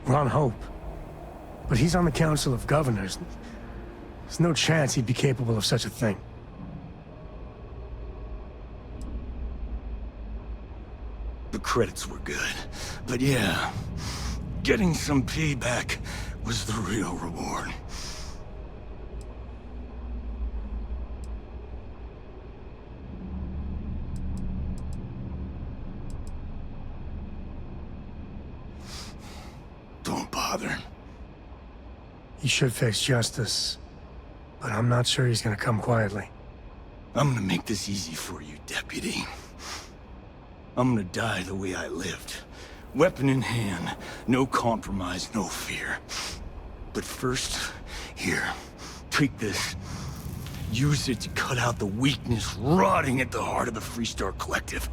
Ron Hope? But he's on the Council of Governors. There's no chance he'd be capable of such a thing. The credits were good, but yeah, getting some payback was the real reward. Don't bother. He should face justice, but I'm not sure he's gonna come quietly. I'm gonna make this easy for you, Deputy. I'm gonna die the way I lived. Weapon in hand, no compromise, no fear. But first, here, take this. Use it to cut out the weakness rotting at the heart of the FREESTAR Collective.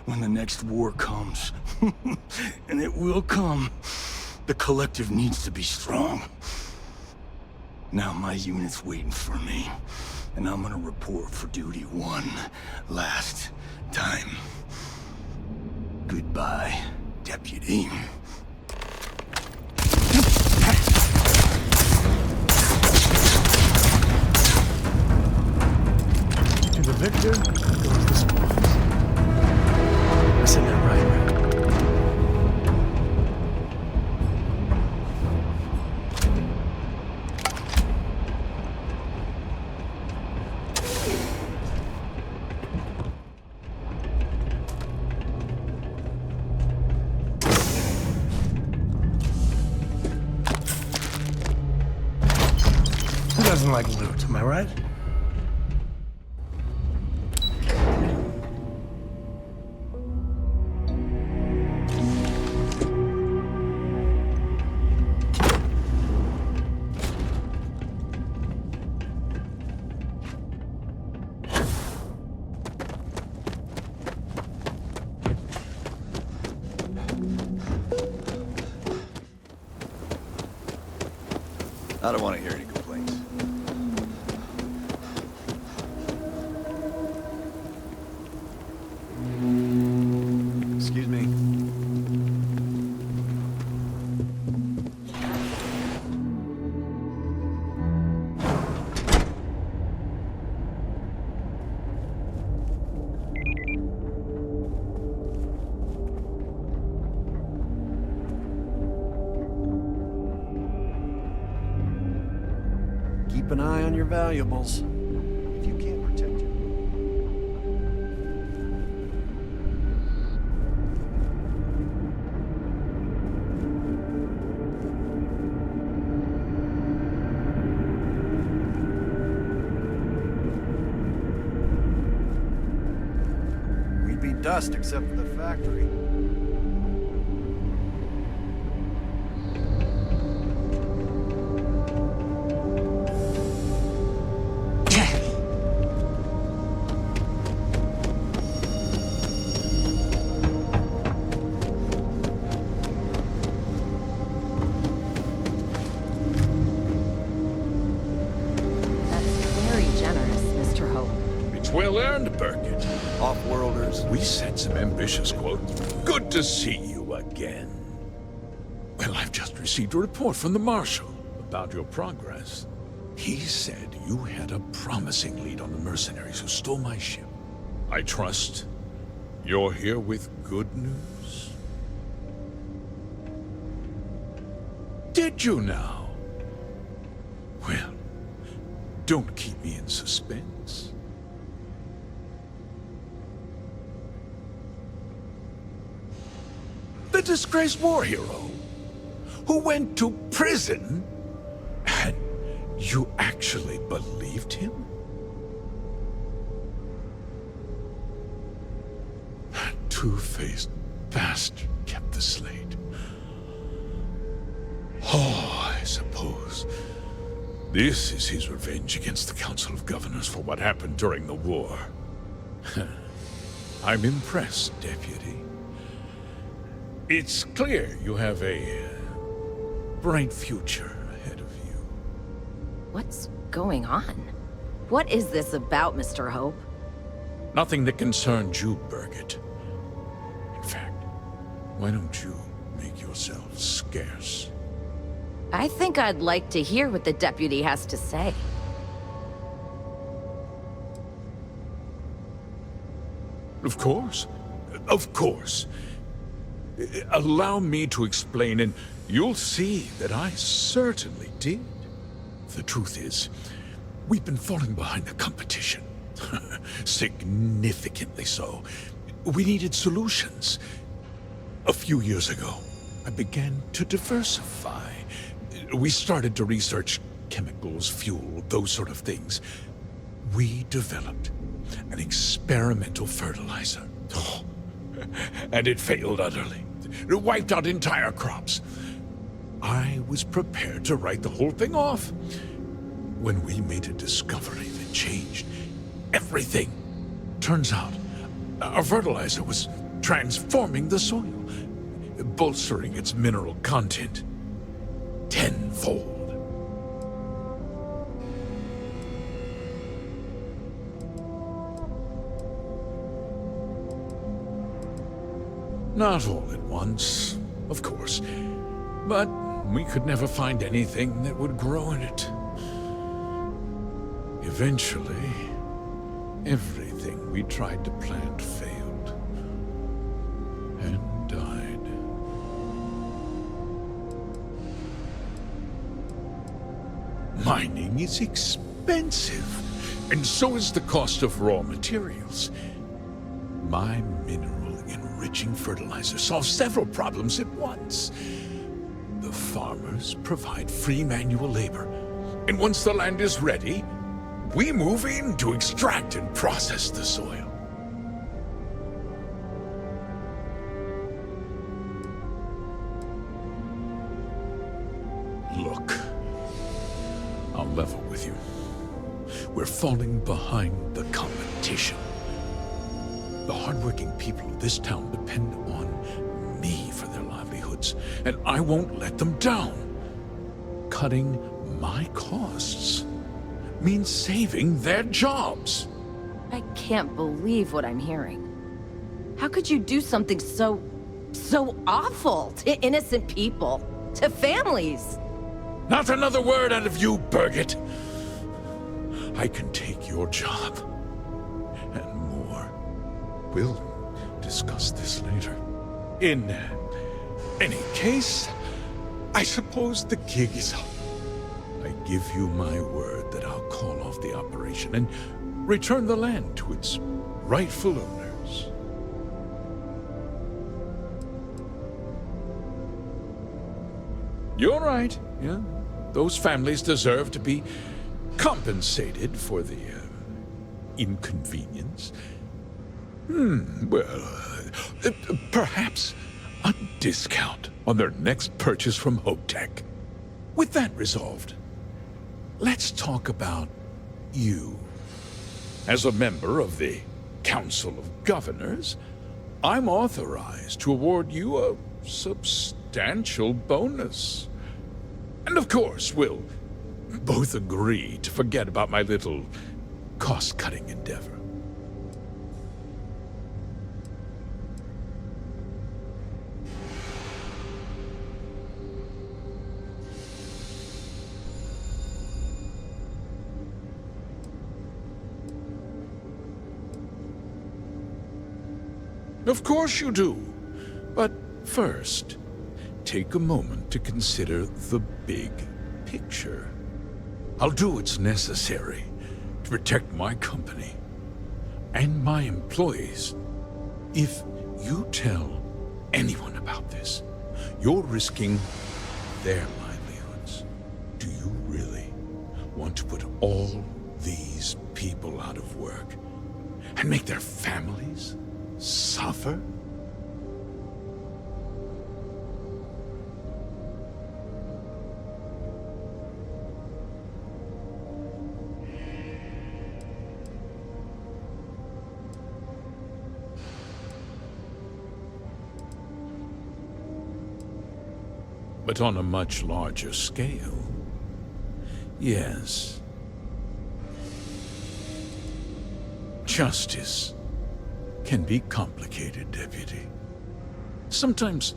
When the next war comes, and it will come, the Collective needs to be strong. Now my unit's waiting for me, and I'm gonna report for duty one last time. Goodbye, Deputy. To the victor goes the spoils. Isn't that right, Rick? Who doesn't like loot, am I right? I don't want to hear any complaints. Excuse me. Keep an eye on your valuables. If you can't protect your... We'd be dust except for the factory. Well earned, Burkett. Off-worlders. We set some ambitious quotes. Good to see you again. Well, I've just received a report from the Marshal about your progress. He said you had a promising lead on the mercenaries who stole my ship. I trust you're here with good news? Did you now? Well, don't keep me in suspense. The disgraced war hero who went to prison, and you actually believed him? That two-faced bastard kept the slate. Oh, I suppose this is his revenge against the Council of Governors for what happened during the war. I'm impressed, Deputy. It's clear you have a bright future ahead of you. What's going on? What is this about, Mr. Hope? Nothing that concerns you, Burkett. In fact, why don't you make yourself scarce? I think I'd like to hear what the deputy has to say. Of course. Of course. Allow me to explain, and you'll see that I certainly did. The truth is, we've been falling behind the competition. Significantly so. We needed solutions. A few years ago, I began to diversify. We started to research chemicals, fuel, those sort of things. We developed an experimental fertilizer. Oh, and it failed utterly. It wiped out entire crops. I was prepared to write the whole thing off when we made a discovery that changed everything. Turns out, our fertilizer was transforming the soil, bolstering its mineral content tenfold. Not all at once, of course, but we could never find anything that would grow in it. Eventually, everything we tried to plant failed and died. Mining is expensive, and so is the cost of raw materials. My mineral-enriching fertilizer solves several problems at once. The farmers provide free manual labor, and once the land is ready, we move in to extract and process the soil. Look, I'll level with you. We're falling behind the competition. The hardworking people of this town depend on me for their livelihoods, and I won't let them down. Cutting my costs means saving their jobs. I can't believe what I'm hearing. How could you do something so awful to innocent people, to families? Not another word out of you, Birgit. I can take your job. And more. We'll discuss this later. In any case, I suppose the gig is up. I give you my word that I'll call off the operation and return the land to its rightful owners. You're right, yeah. Those families deserve to be compensated for the inconvenience. Well, perhaps a discount on their next purchase from HopeTech. With that resolved, let's talk about you. As a member of the Council of Governors, I'm authorized to award you a substantial bonus. And of course, we'll both agree to forget about my little cost-cutting endeavor. Of course you do. But first, take a moment to consider the big picture. I'll do what's necessary to protect my company and my employees. If you tell anyone about this, you're risking their livelihoods. Do you really want to put all these people out of work and make their families suffer? But on a much larger scale, yes. Justice can be complicated, Deputy. Sometimes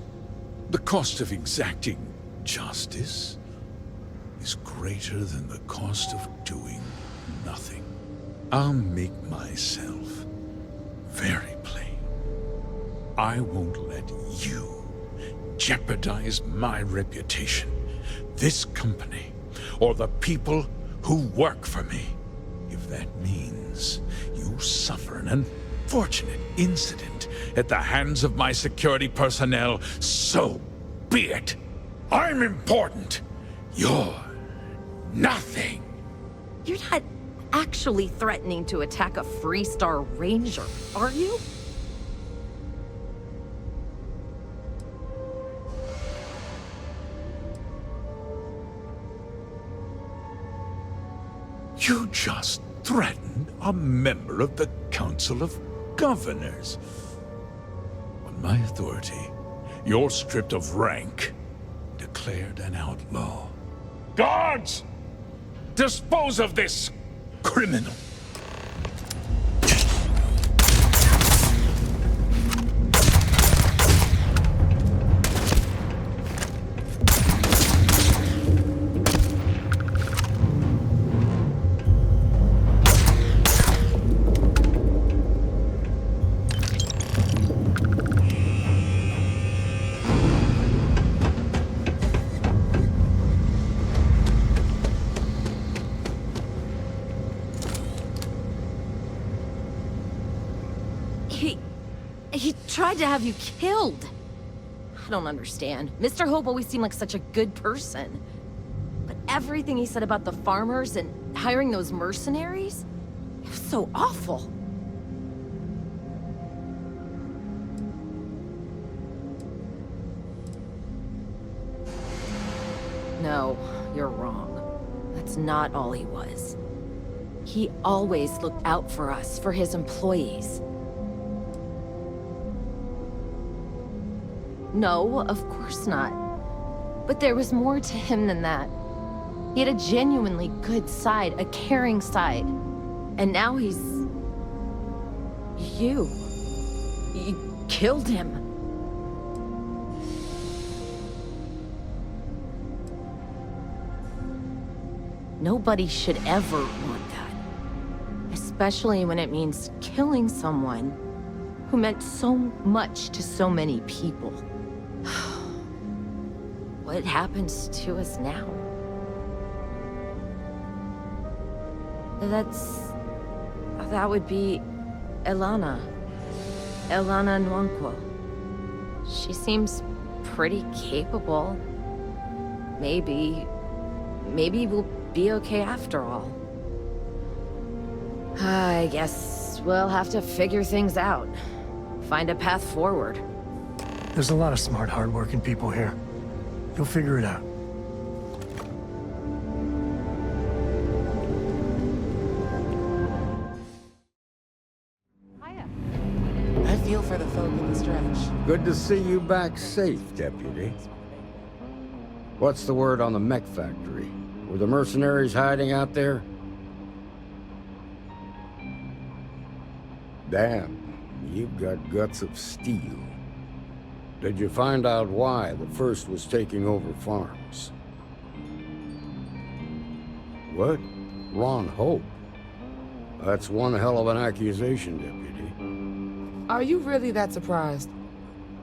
the cost of exacting justice is greater than the cost of doing nothing. I'll make myself very plain. I won't let you jeopardize my reputation, this company, or the people who work for me. If that means you suffer an unfortunate incident at the hands of my security personnel, so be it. I'm important. You're nothing. You're not actually threatening to attack a FREESTAR Ranger, are you? You just threatened a member of the Council of Governors. On my authority, you're stripped of rank, declared an outlaw. Guards! Dispose of this criminal! He tried to have you killed. I don't understand. Mr. Hope always seemed like such a good person. But everything he said about the farmers and hiring those mercenaries, it was so awful. No, you're wrong. That's not all he was. He always looked out for us, for his employees. No, of course not. But there was more to him than that. He had a genuinely good side, a caring side. And now he's... You killed him. Nobody should ever want that. Especially when it means killing someone who meant so much to so many people. What happens to us now? That would be Elana Nwankwo. She seems pretty capable. Maybe we'll be okay after all. I guess we'll have to figure things out. Find a path forward. There's a lot of smart, hard-working people here. You'll figure it out. I feel for the folk in the stretch. Good to see you back safe, Deputy. What's the word on the mech factory? Were the mercenaries hiding out there? Damn, you've got guts of steel. Did you find out why the first was taking over farms? What? Ron Hope? That's one hell of an accusation, Deputy. Are you really that surprised?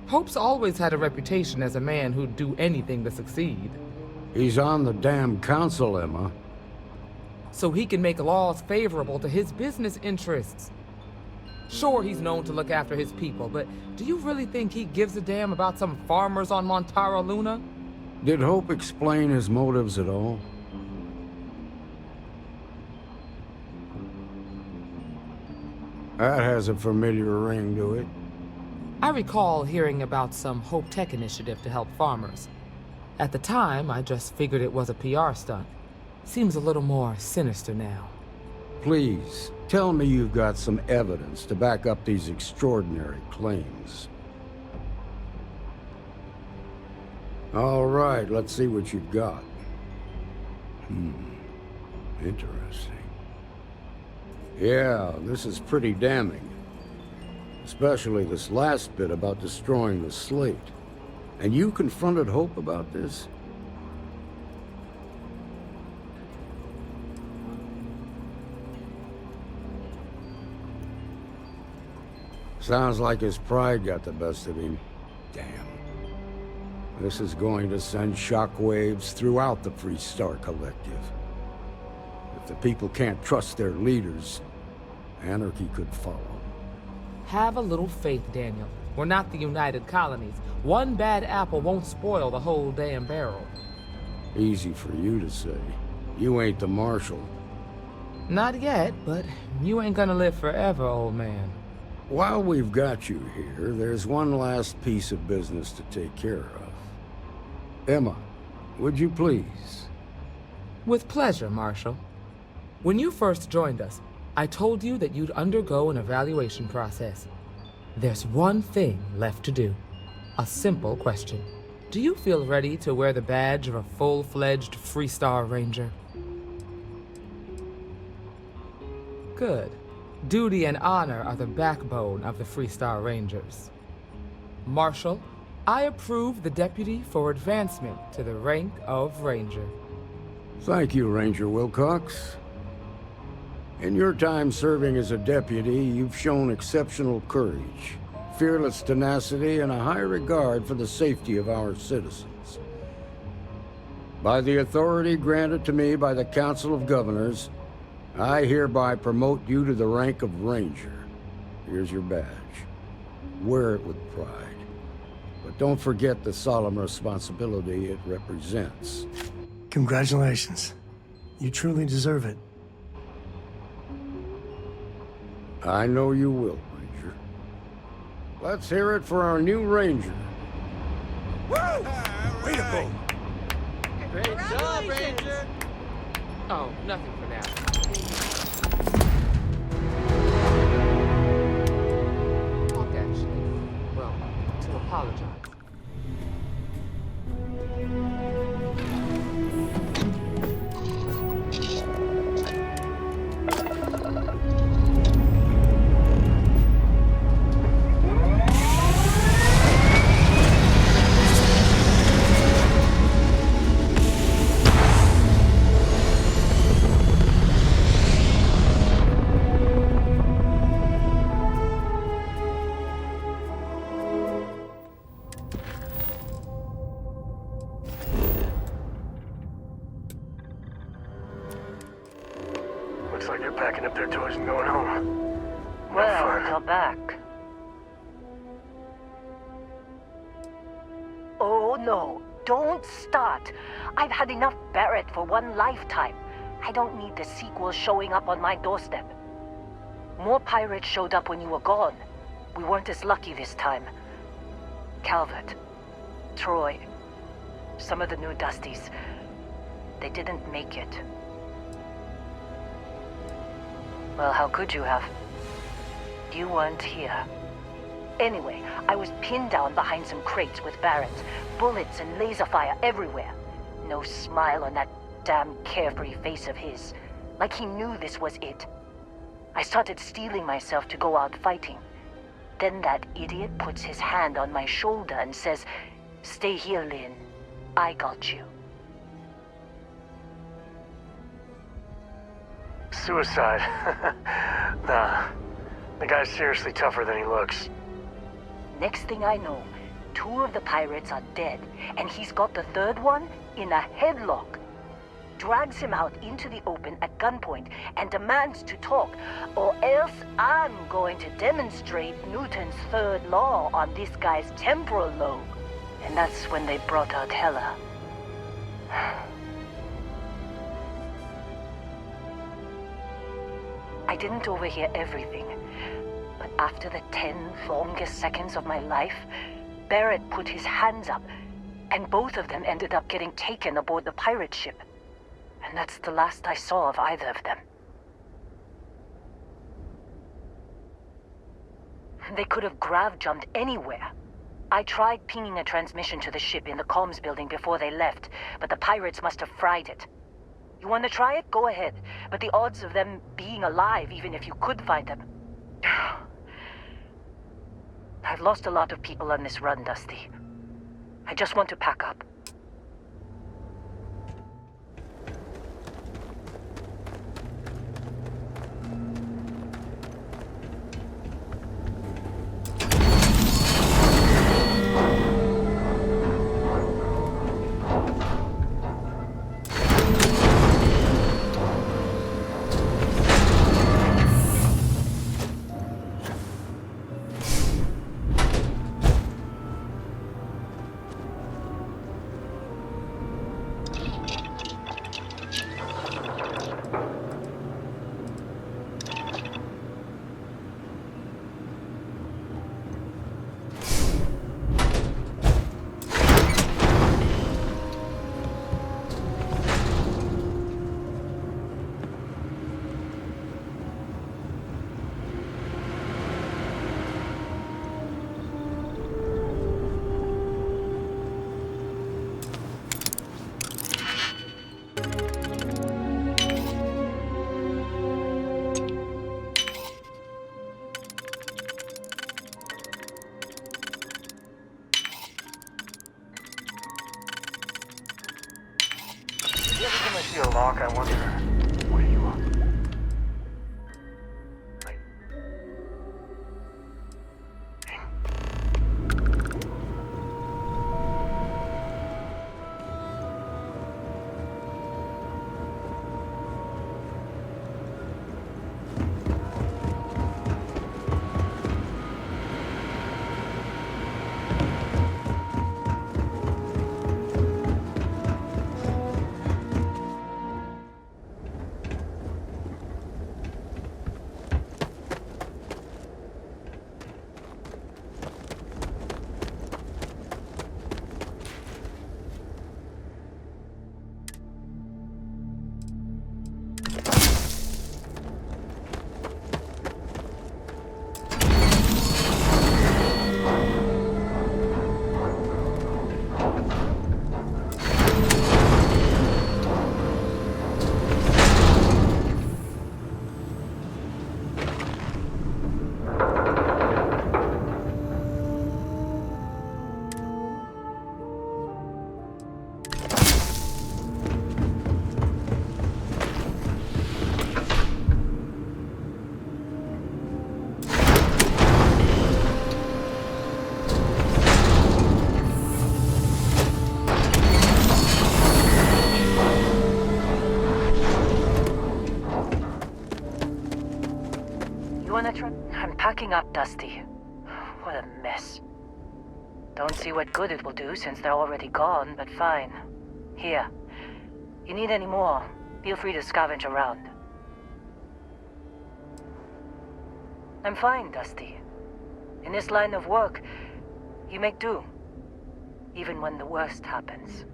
Hope's always had a reputation as a man who'd do anything to succeed. He's on the damn council, Emma. So he can make laws favorable to his business interests. Sure, he's known to look after his people, but do you really think he gives a damn about some farmers on Montara Luna? Did Hope explain his motives at all? That has a familiar ring to it. I recall hearing about some Hope Tech initiative to help farmers. At the time, I just figured it was a PR stunt. Seems a little more sinister now. Please, tell me you've got some evidence to back up these extraordinary claims. All right, let's see what you've got. Interesting. Yeah, this is pretty damning. Especially this last bit about destroying the slate. And you confronted Hope about this? Sounds like his pride got the best of him. Damn. This is going to send shockwaves throughout the FREESTAR Collective. If the people can't trust their leaders, anarchy could follow. Have a little faith, Daniel. We're not the United Colonies. One bad apple won't spoil the whole damn barrel. Easy for you to say. You ain't the marshal. Not yet, but you ain't gonna live forever, old man. While we've got you here, there's one last piece of business to take care of. Emma, would you please? With pleasure, Marshal. When you first joined us, I told you that you'd undergo an evaluation process. There's one thing left to do. A simple question. Do you feel ready to wear the badge of a full-fledged FREESTAR Ranger? Good. Duty and honor are the backbone of the FREESTAR Rangers. Marshal, I approve the deputy for advancement to the rank of Ranger. Thank you, Ranger Wilcox. In your time serving as a deputy, you've shown exceptional courage, fearless tenacity, and a high regard for the safety of our citizens. By the authority granted to me by the Council of Governors, I hereby promote you to the rank of Ranger. Here's your badge. Wear it with pride. But don't forget the solemn responsibility it represents. Congratulations. You truly deserve it. I know you will, Ranger. Let's hear it for our new Ranger. Woo! Way to go! Great job, Ranger! Oh, nothing for now. Walk, actually. Well, to apologize. like they're packing up their toys and going home. No Well, fun. you're back. Oh no, don't start. I've had enough Barrett for one lifetime. I don't need the sequel showing up on my doorstep. More pirates showed up when you were gone. We weren't as lucky this time. Calvert, Troy, some of the new Dusties, they didn't make it. Well, how could you have? You weren't here. Anyway, I was pinned down behind some crates with Barrett. Bullets and laser fire everywhere. No smile on that damn carefree face of his. Like he knew this was it. I started steeling myself to go out fighting. Then that idiot puts his hand on my shoulder and says, "Stay here, Lynn. I got you." Suicide. Nah. The guy's seriously tougher than he looks. Next thing I know, 2 of the pirates are dead, and he's got the 3rd one in a headlock. Drags him out into the open at gunpoint and demands to talk, or else I'm going to demonstrate Newton's 3rd law on this guy's temporal lobe. And that's when they brought out Hella. I didn't overhear everything, but after the 10 longest seconds of my life, Barrett put his hands up, and both of them ended up getting taken aboard the pirate ship. And that's the last I saw of either of them. They could have grav-jumped anywhere. I tried pinging a transmission to the ship in the comms building before they left, but the pirates must have fried it. You want to try it? Go ahead. But the odds of them being alive, even if you could find them... I've lost a lot of people on this run, Dusty. I just want to pack up. See a lock, I wonder, what do you want? cleaning up, Dusty. What a mess. Don't see what good it will do since they're already gone, but fine. Here. You need any more, feel free to scavenge around. I'm fine, Dusty. In this line of work, you make do. Even when the worst happens.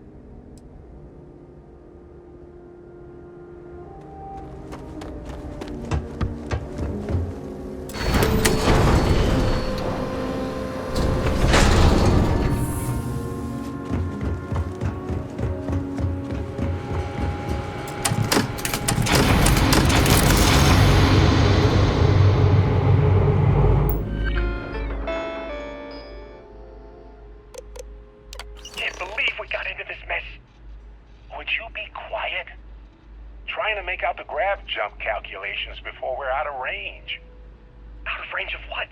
Jump calculations before we're out of range. Out of range of what?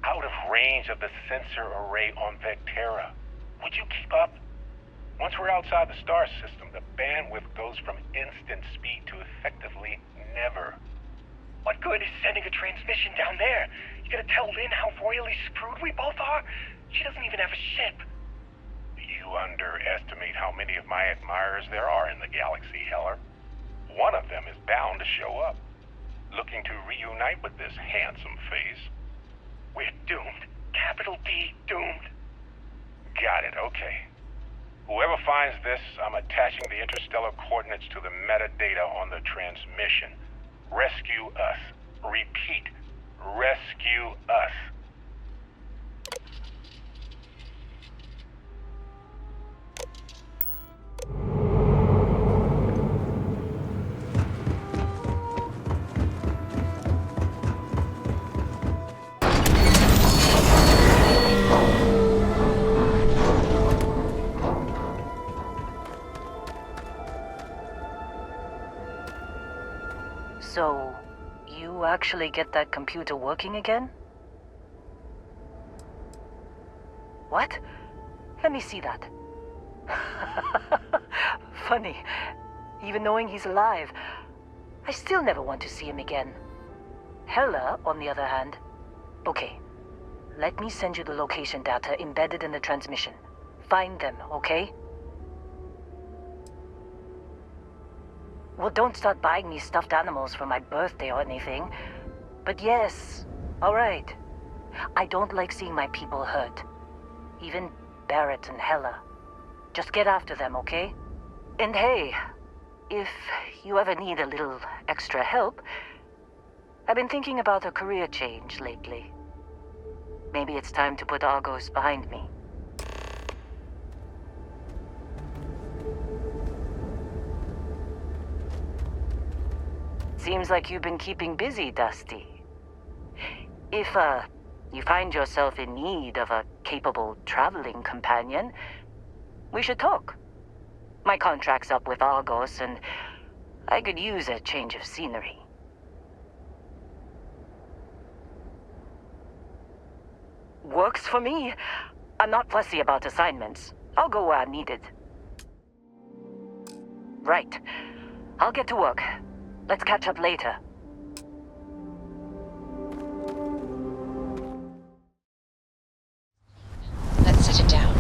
Out of range of the sensor array on Vectera. Would you keep up? Once we're outside the star system, the bandwidth goes from instant speed to effectively never. What good is sending a transmission down there? You gonna tell Lynn how royally screwed we both are? She doesn't even have a ship. You underestimate how many of my admirers there are in the galaxy, Heller. One of them is bound to show up, looking to reunite with this handsome face. We're doomed. Capital D, doomed. Got it, okay. Whoever finds this, I'm attaching the interstellar coordinates to the metadata on the transmission. Rescue us. Repeat, rescue us. So, you actually get that computer working again? What? Let me see that. Funny. Even knowing he's alive, I still never want to see him again. Hella, on the other hand. Okay. Let me send you the location data embedded in the transmission. Find them, okay? Well, don't start buying me stuffed animals for my birthday or anything. But yes, all right. I don't like seeing my people hurt. Even Barrett and Hella. Just get after them, okay? And hey, if you ever need a little extra help, I've been thinking about a career change lately. Maybe it's time to put Argos behind me. Seems like you've been keeping busy, Dusty. If, you find yourself in need of a capable traveling companion, we should talk. My contract's up with Argos, and I could use a change of scenery. Works for me. I'm not fussy about assignments. I'll go where I'm needed. Right. I'll get to work. Let's catch up later. Let's set it down.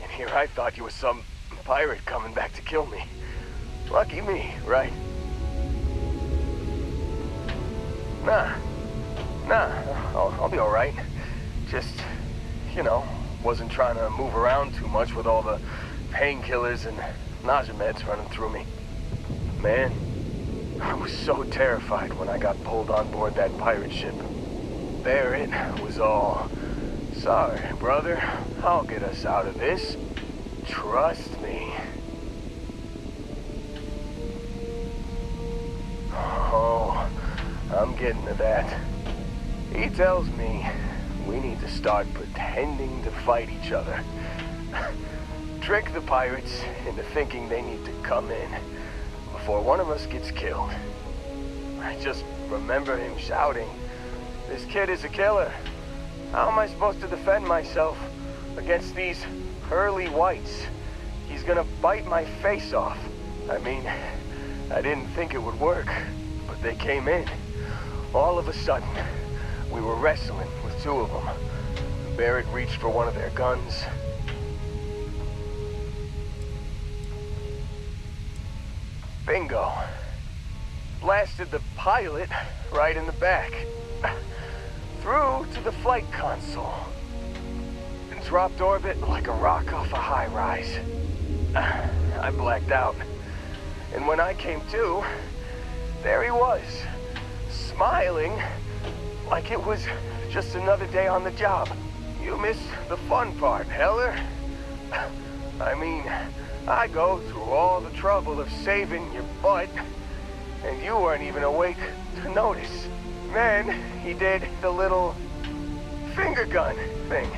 And here I thought you were some pirate coming back to kill me. Lucky me, right? Nah, I'll be alright. Just, you know, wasn't trying to move around too much with all the painkillers and nausea meds running through me. Man, I was so terrified when I got pulled on board that pirate ship. Barrett was all, "Sorry, brother, I'll get us out of this. Trust me." Oh, I'm getting to that. He tells me we need to start pretending to fight each other. Trick the pirates into thinking they need to come in before one of us gets killed. I just remember him shouting, "This kid is a killer. How am I supposed to defend myself against these pearly whites? He's gonna bite my face off." I mean, I didn't think it would work, but they came in. All of a sudden, we were wrestling with two of them. Barrett reached for one of their guns. Bingo. Blasted the pilot right in the back. Through to the flight console. And dropped orbit like a rock off a high rise. I blacked out. And when I came to, there he was, smiling like it was just another day on the job. You missed the fun part, Heller. I mean, I go through all the trouble of saving your butt, and you weren't even awake to notice. Then he did the little finger gun thing.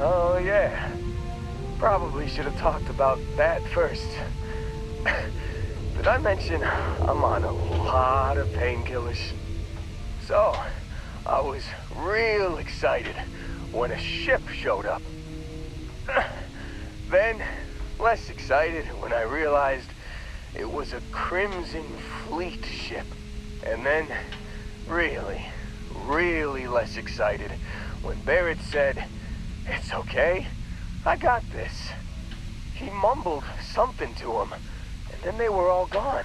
Oh yeah, probably should have talked about that first. Did I mention I'm on a lot of painkillers? So, I was real excited when a ship showed up. Then, less excited when I realized it was a Crimson Fleet ship. And then, really less excited when Barrett said, "It's okay, I got this." He mumbled something to him, and then they were all gone.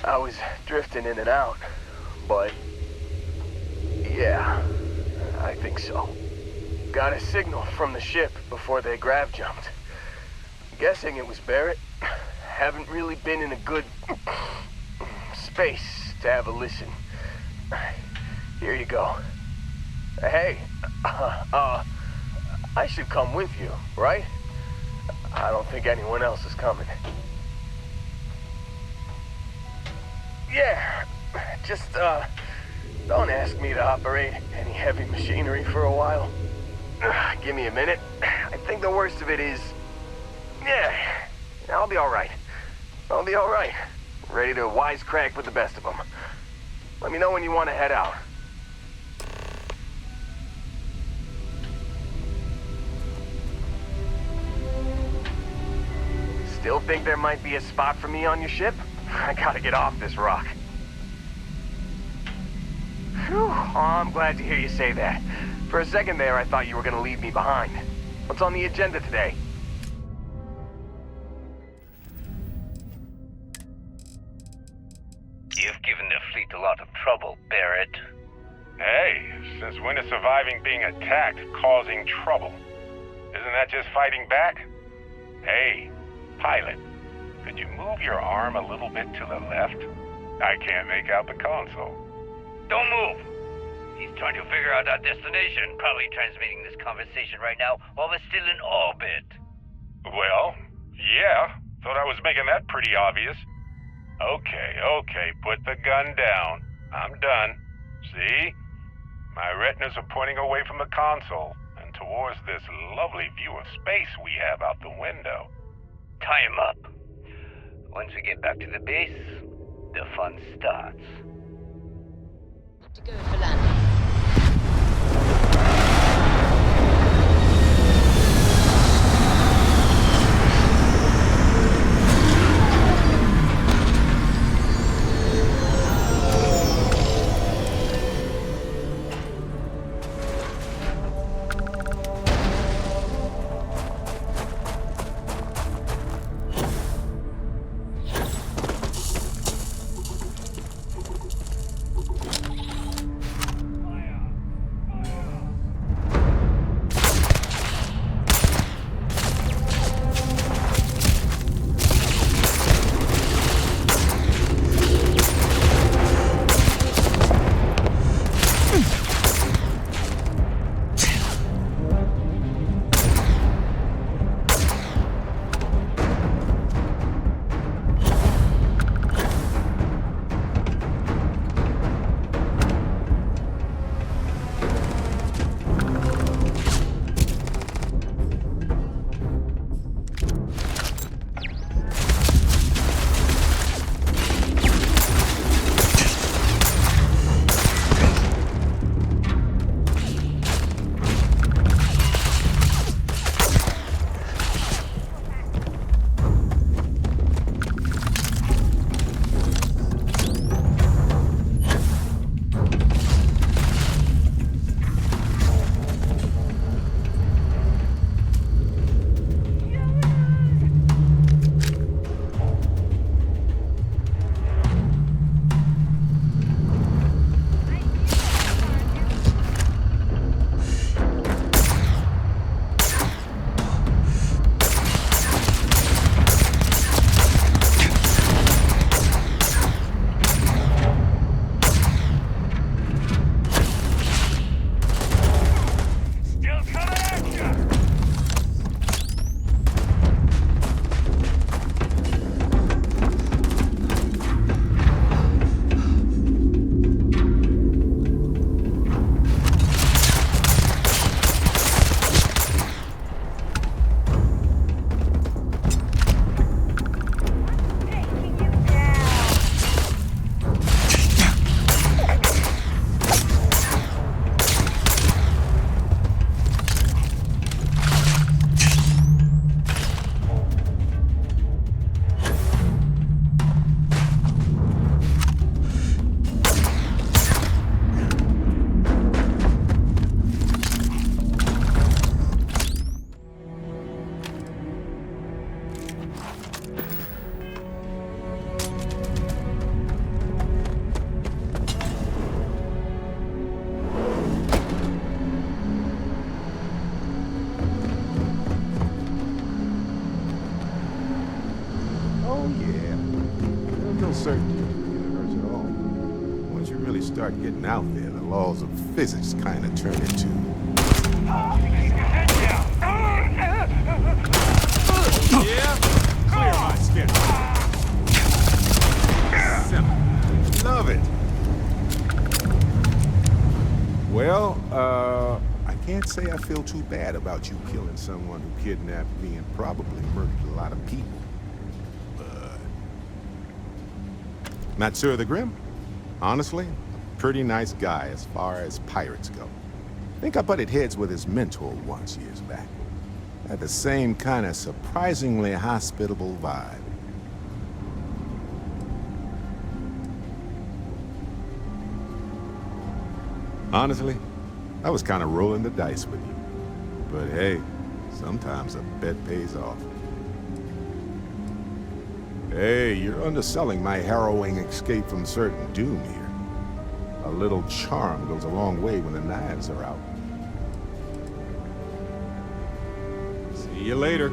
I was drifting in and out, but yeah, I think so. Got a signal from the ship before they grav jumped. Guessing it was Barrett. Haven't really been in a good space to have a listen. Here you go. Hey, I should come with you, right? I don't think anyone else is coming. Yeah, just, don't ask me to operate any heavy machinery for a while. Give me a minute. I think the worst of it is... Yeah, I'll be alright. I'll be alright. Ready to wisecrack with the best of them. Let me know when you want to head out. Still think there might be a spot for me on your ship? I gotta get off this rock. Whew, oh, I'm glad to hear you say that. For a second there, I thought you were gonna leave me behind. What's on the agenda today? You've given the fleet a lot of trouble, Barrett. Hey, since when is surviving being attacked causing trouble? Isn't that just fighting back? Hey, pilot, could you move your arm a little bit to the left? I can't make out the console. Don't move! He's trying to figure out our destination, probably transmitting this conversation right now while we're still in orbit. Well, yeah, thought I was making that pretty obvious. Okay, put the gun down. I'm done. See? My retinas are pointing away from the console and towards this lovely view of space we have out the window. Tie him up. Once we get back to the base, the fun starts. To go for landing. start getting out there, the laws of physics kind of turn into... Yeah? Clear my skin. Simple. Love it. Well, I can't say I feel too bad about you killing someone who kidnapped me and probably murdered a lot of people. But... Matsura the Grim? Honestly, a pretty nice guy as far as pirates go. I think I butted heads with his mentor once years back. Had the same kind of surprisingly hospitable vibe. Honestly, I was kind of rolling the dice with you. But hey, sometimes a bet pays off. Hey, you're underselling my harrowing escape from certain doom here. A little charm goes a long way when the knives are out. See you later.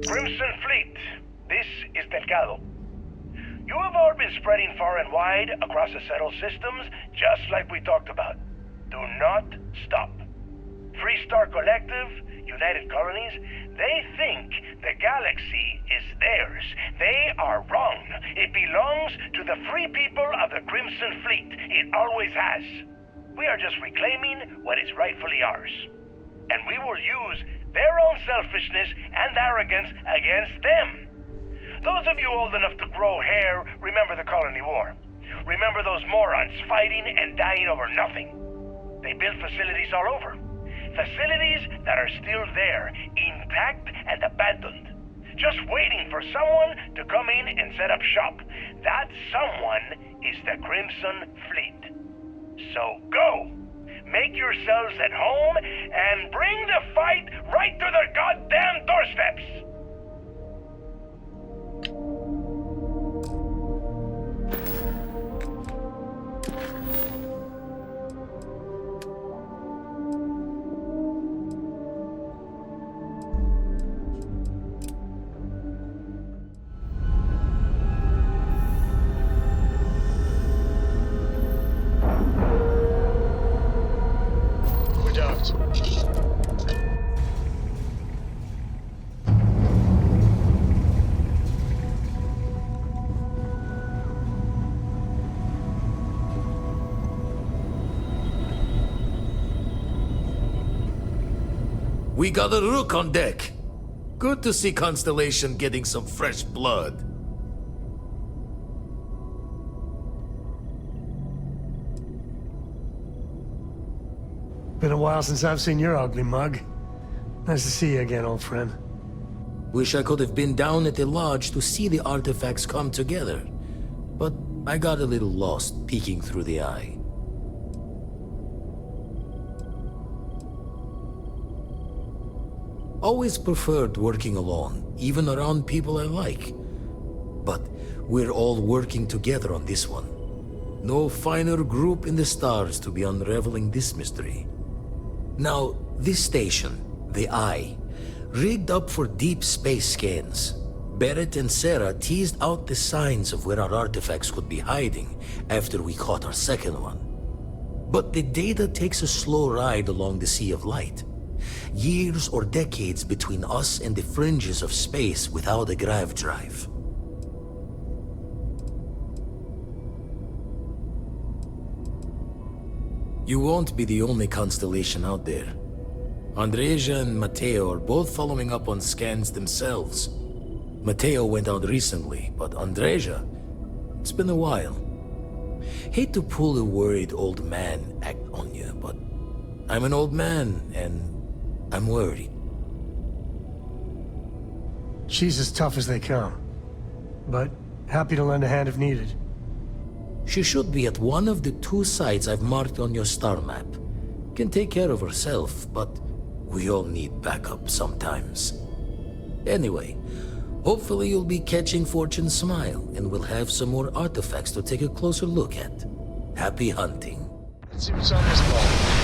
Crimson Fleet, this is Delgado. You have all been spreading far and wide across the settled systems, just like we talked about. Do not stop. FREESTAR Collective, United Colonies, they think the galaxy is theirs. They are wrong. It belongs to the free people of the Crimson Fleet. It always has. We are just reclaiming what is rightfully ours. And we will use their own selfishness and arrogance against them. Those of you old enough to grow hair remember the Colony War. Remember those morons fighting and dying over nothing. They built facilities all over. Facilities that are still there, intact and abandoned. Just waiting for someone to come in and set up shop. That someone is the Crimson Fleet. So go! Make yourselves at home and bring the fight right to their goddamn doorsteps! We got a rook on deck. Good to see Constellation getting some fresh blood. Been a while since I've seen your ugly mug. Nice to see you again, old friend. Wish I could have been down at the lodge to see the artifacts come together. But I got a little lost peeking through the eye. Always preferred working alone, even around people I like. But we're all working together on this one. No finer group in the stars to be unraveling this mystery. Now, this station, the Eye, rigged up for deep space scans. Barrett and Sarah teased out the signs of where our artifacts could be hiding after we caught our second one. But the data takes a slow ride along the Sea of Light. Years or decades between us and the fringes of space without a grav drive. You won't be the only constellation out there. Andreja and Matteo are both following up on scans themselves. Matteo went out recently, but Andreja, it's been a while. Hate to pull a worried old man act on you, but I'm an old man, and I'm worried. She's as tough as they come. But happy to lend a hand if needed. She should be at one of the 2 sites I've marked on your star map. Can take care of herself, but we all need backup sometimes. Anyway, hopefully you'll be catching Fortune's smile, and we'll have some more artifacts to take a closer look at. Happy hunting. Let's see what's on this ball.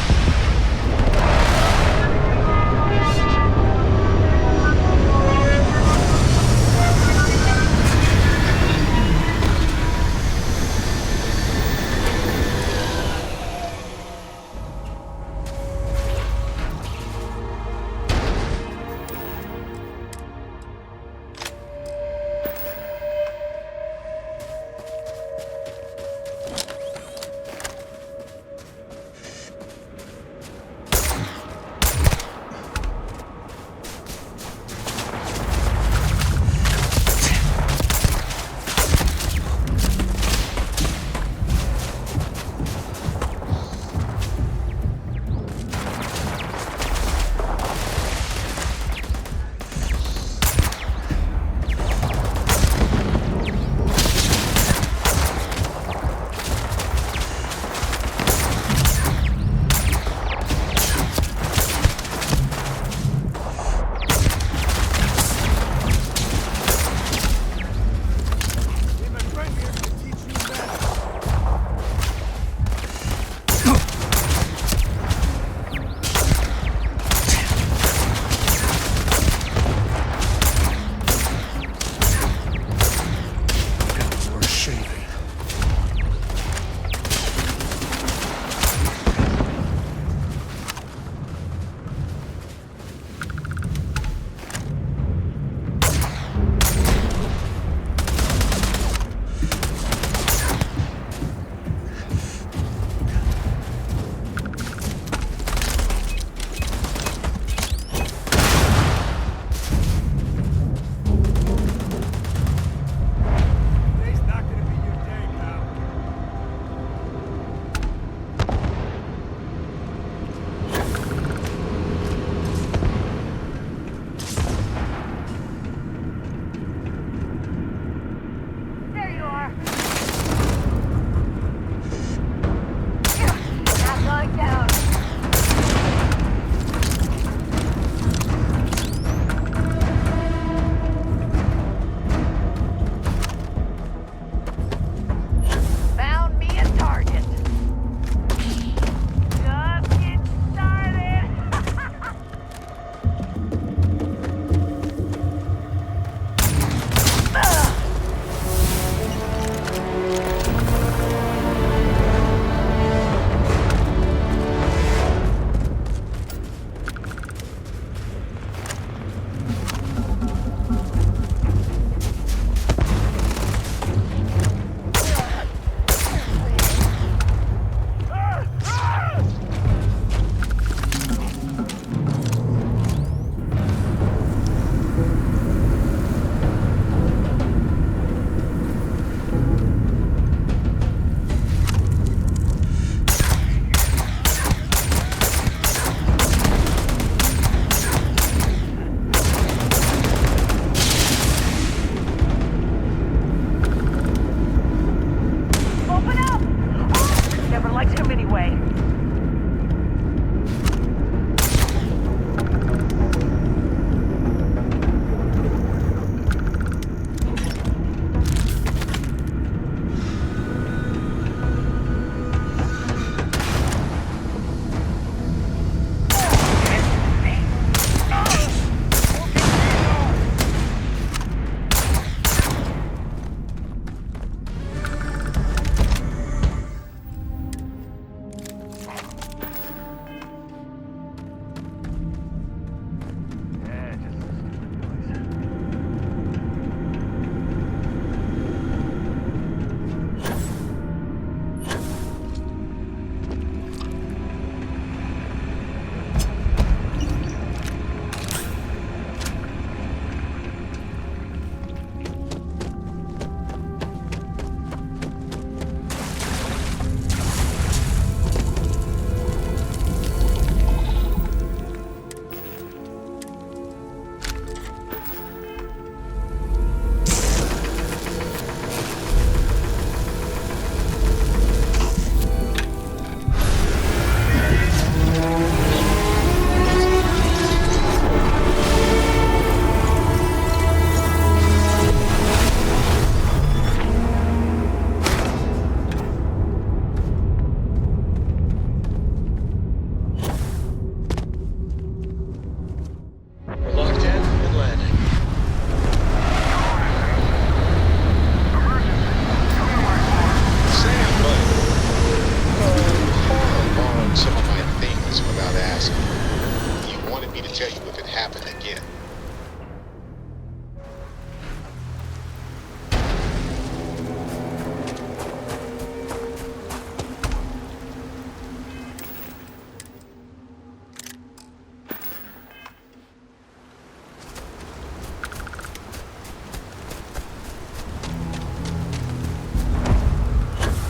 to tell you if it happened again.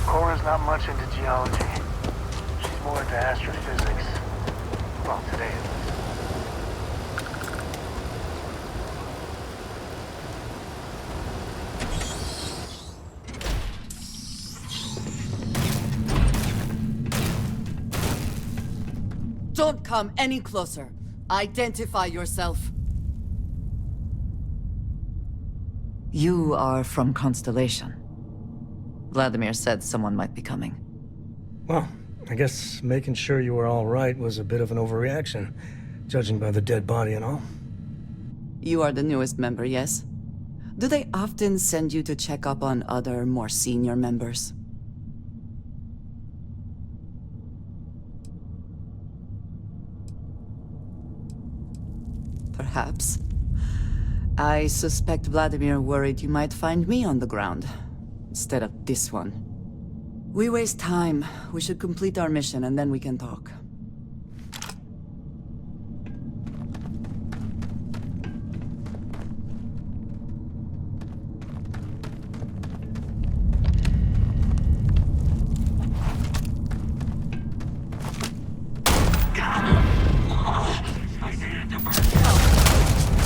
Cora's not much into geology. She's more into astrophysics. Well, today it is. Don't come any closer. Identify yourself. You are from Constellation. Vladimir said someone might be coming. Well, I guess making sure you were all right was a bit of an overreaction, judging by the dead body and all. You are the newest member, yes? Do they often send you to check up on other, more senior members? Perhaps. I suspect Vladimir worried you might find me on the ground, instead of this one. We waste time. We should complete our mission and then we can talk.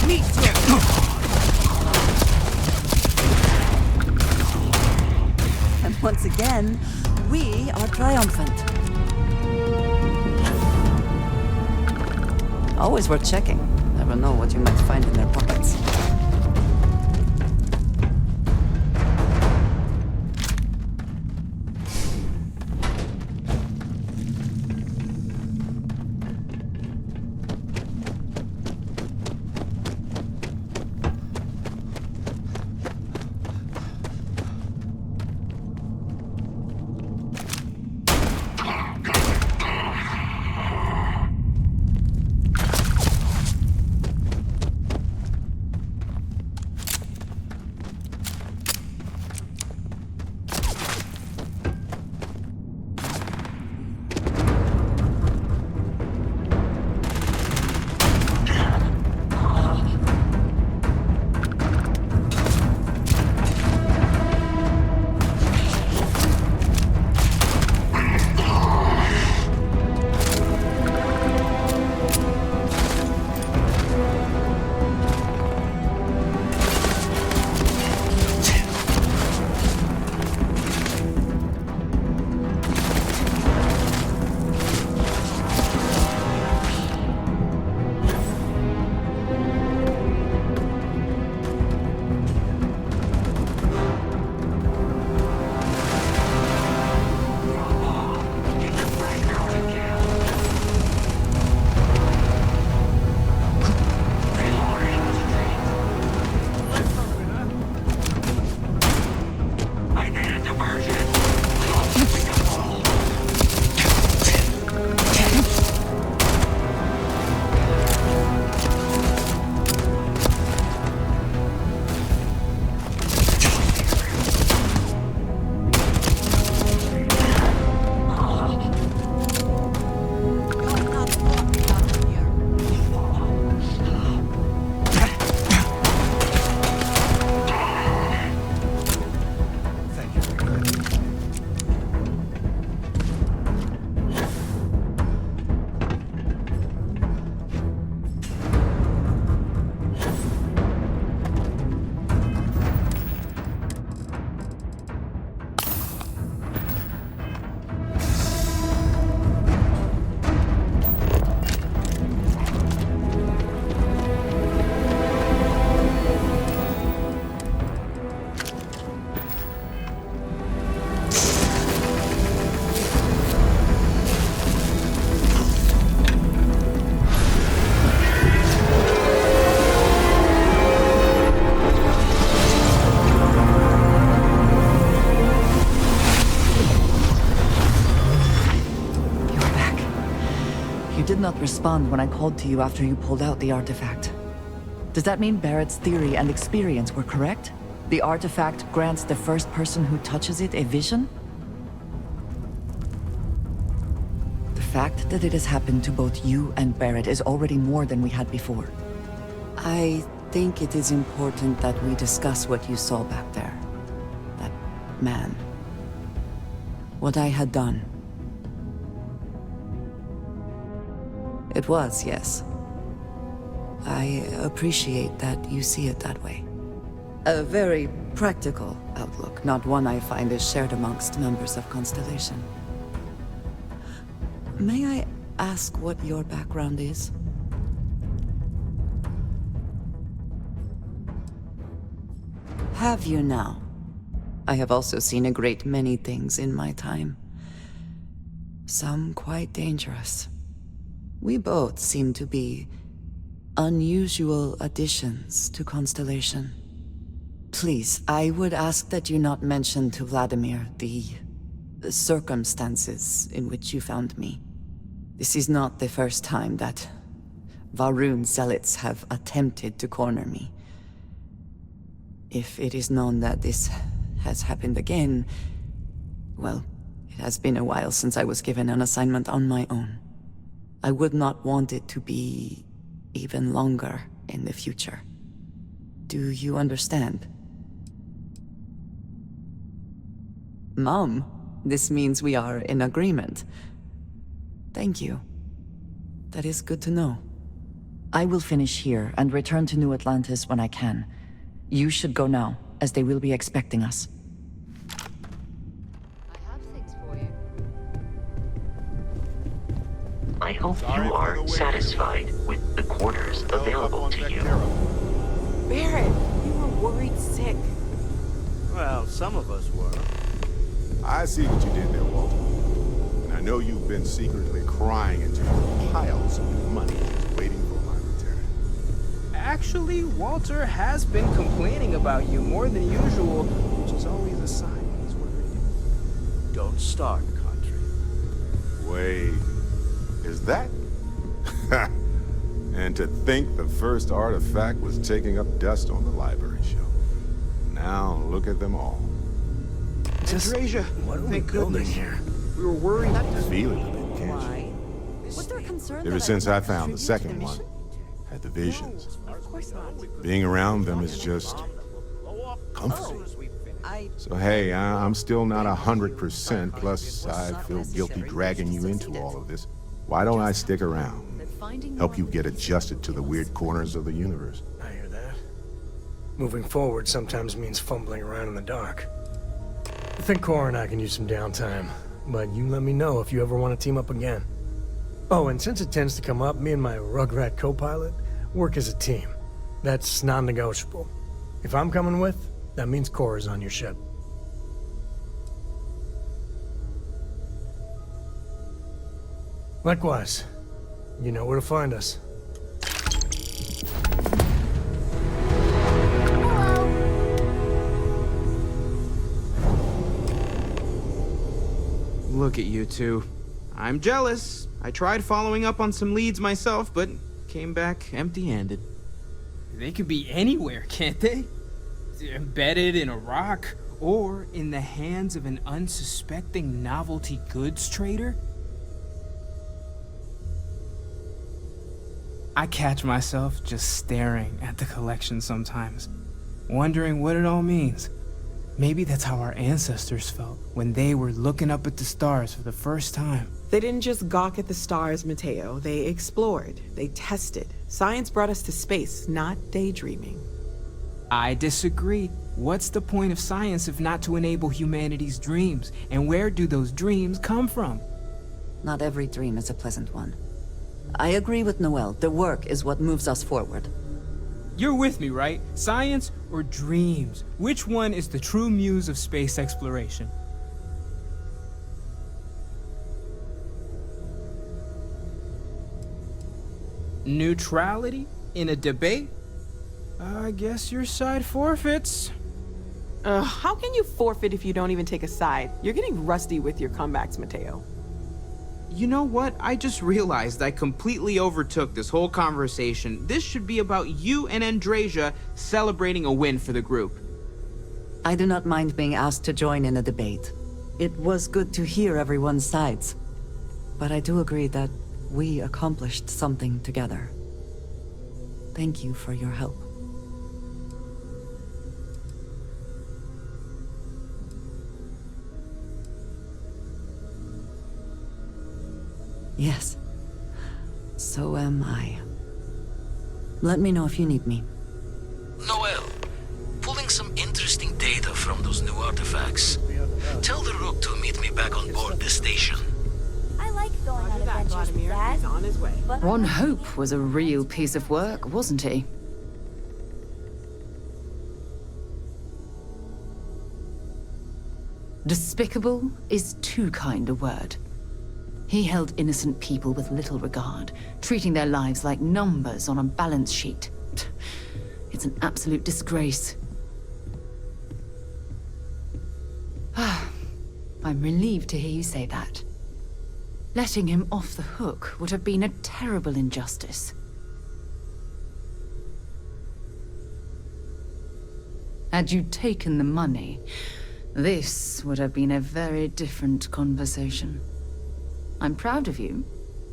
Me too. And once again, we are triumphant. Always worth checking. Never know what you might find in their pockets. respond when I called to you after you pulled out the artifact. Does that mean Barrett's theory and experience were correct? The artifact grants the first person who touches it a vision? The fact that it has happened to both you and Barrett is already more than we had before. I think it is important that we discuss what you saw back there. That man. What I had done. It was, yes. I appreciate that you see it that way. A very practical outlook, not one I find is shared amongst members of Constellation. May I ask what your background is? Have you now? I have also seen a great many things in my time. Some quite dangerous. We both seem to be unusual additions to Constellation. Please, I would ask that you not mention to Vladimir the circumstances in which you found me. This is not the first time that Va'ruun zealots have attempted to corner me. If it is known that this has happened again, well, it has been a while since I was given an assignment on my own. I would not want it to be even longer in the future. Do you understand? Mom, this means we are in agreement. Thank you. That is good to know. I will finish here and return to New Atlantis when I can. You should go now, as they will be expecting us. I hope you are satisfied with the quarters available to you. Barrett, you were worried sick. Well, some of us were. I see what you did there, Walter. And I know you've been secretly crying into your piles of money just waiting for my return. Actually, Walter has been complaining about you more than usual, which is always a sign he's worried. Don't start, country. Wait, is that? And to think the first artifact was taking up dust on the library shelf. Now look at them all. What are we building here? We were worried. Feel it a bit, can't you? Was there concern Ever since I found the second one, had the visions. Being around them is just comforting. So hey, I'm still not 100%, plus I feel guilty dragging you into all of this. Why don't I stick around? Help you get adjusted to the weird corners of the universe. I hear that. Moving forward sometimes means fumbling around in the dark. I think Cora and I can use some downtime, but you let me know if you ever want to team up again. Oh, and since it tends to come up, me and my Rugrat co-pilot work as a team. That's non-negotiable. If I'm coming with, that means Cora's on your ship. Likewise. You know where to find us. Look at you two. I'm jealous. I tried following up on some leads myself, but came back empty-handed. They could be anywhere, can't they? Embedded in a rock, or in the hands of an unsuspecting novelty goods trader? I catch myself just staring at the collection sometimes, wondering what it all means. Maybe that's how our ancestors felt when they were looking up at the stars for the first time. They didn't just gawk at the stars, Mateo. They explored. They tested. Science brought us to space, not daydreaming. I disagree. What's the point of science if not to enable humanity's dreams? And where do those dreams come from? Not every dream is a pleasant one. I agree with Noel. The work is what moves us forward. You're with me, right? Science or dreams? Which one is the true muse of space exploration? Neutrality in a debate? I guess your side forfeits. How can you forfeit if you don't even take a side? You're getting rusty with your comebacks, Mateo. You know what? I just realized I completely overtook this whole conversation. This should be about you and Andreja celebrating a win for the group. I do not mind being asked to join in a debate. It was good to hear everyone's sides. But I do agree that we accomplished something together. Thank you for your help. Yes. So am I. Let me know if you need me. Noel, pulling some interesting data from those new artifacts. Tell the Rook to meet me back on board the station. I like going on adventures with Dad. He's on his way. Ron Hope was a real piece of work, wasn't he? Despicable is too kind a word. He held innocent people with little regard, treating their lives like numbers on a balance sheet. It's an absolute disgrace. I'm relieved to hear you say that. Letting him off the hook would have been a terrible injustice. Had you taken the money, this would have been a very different conversation. I'm proud of you.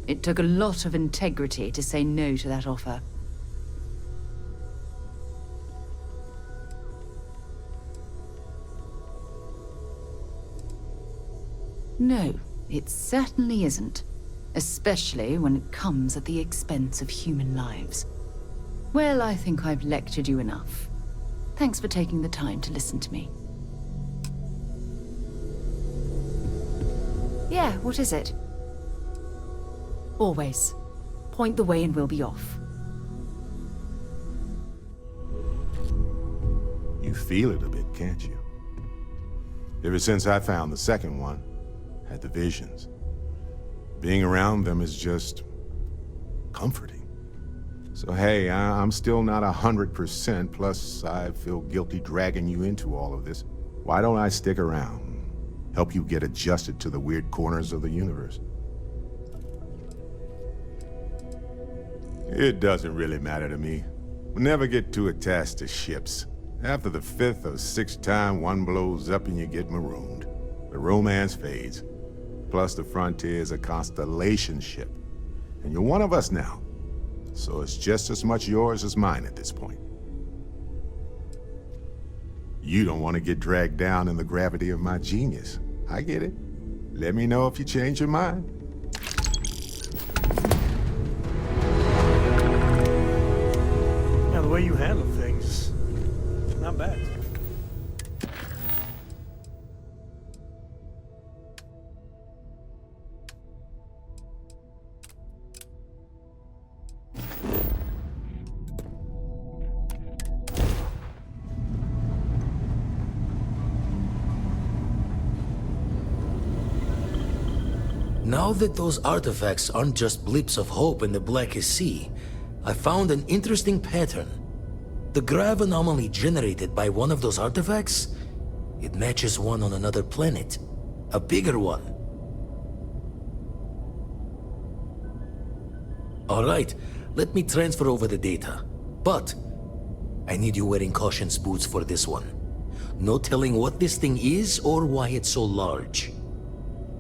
It took a lot of integrity to say no to that offer. No, it certainly isn't. Especially when it comes at the expense of human lives. Well, I think I've lectured you enough. Thanks for taking the time to listen to me. Yeah, what is it? Always. Point the way and we'll be off. You feel it a bit, can't you? Ever since I found the second one, had the visions. Being around them is just comforting. So hey, I'm still not 100%, plus I feel guilty dragging you into all of this. Why don't I stick around? Help you get adjusted to the weird corners of the universe. It doesn't really matter to me. We'll never get too attached to ships. After the 5th or 6th time one blows up and you get marooned, the romance fades. Plus the Frontier's a constellation ship. And you're one of us now. So it's just as much yours as mine at this point. You don't want to get dragged down in the gravity of my genius. I get it. Let me know if you change your mind. Yeah, the way you handle things, not bad. Now that those artifacts aren't just blips of hope in the blackest sea, I found an interesting pattern. The grav anomaly generated by one of those artifacts, it matches one on another planet. A bigger one. Alright, let me transfer over the data. But I need you wearing caution's boots for this one. No telling what this thing is or why it's so large.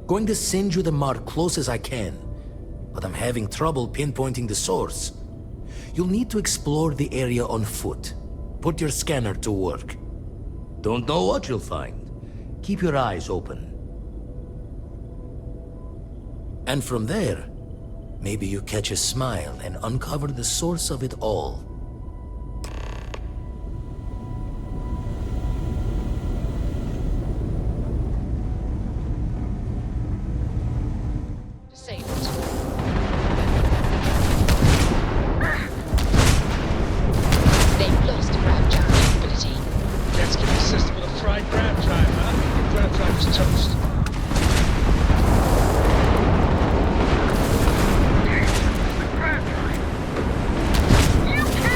Going to send you the mark close as I can, but I'm having trouble pinpointing the source. You'll need to explore the area on foot. Put your scanner to work. Don't know what you'll find. Keep your eyes open. And from there, maybe you catch a smile and uncover the source of it all. You can't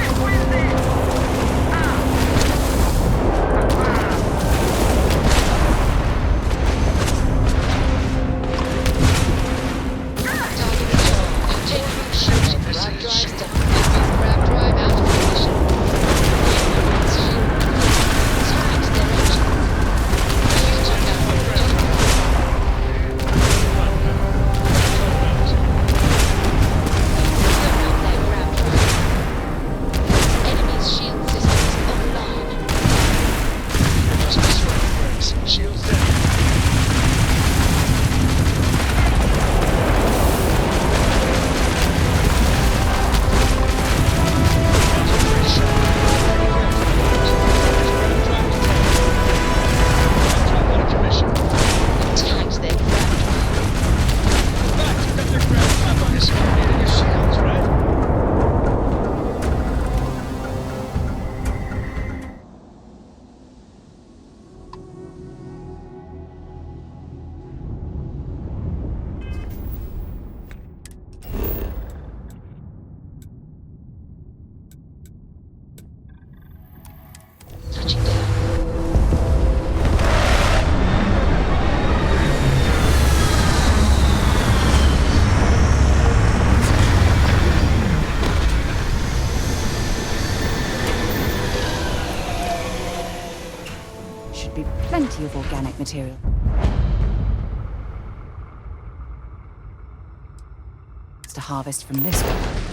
should be plenty of organic material. To harvest from this one.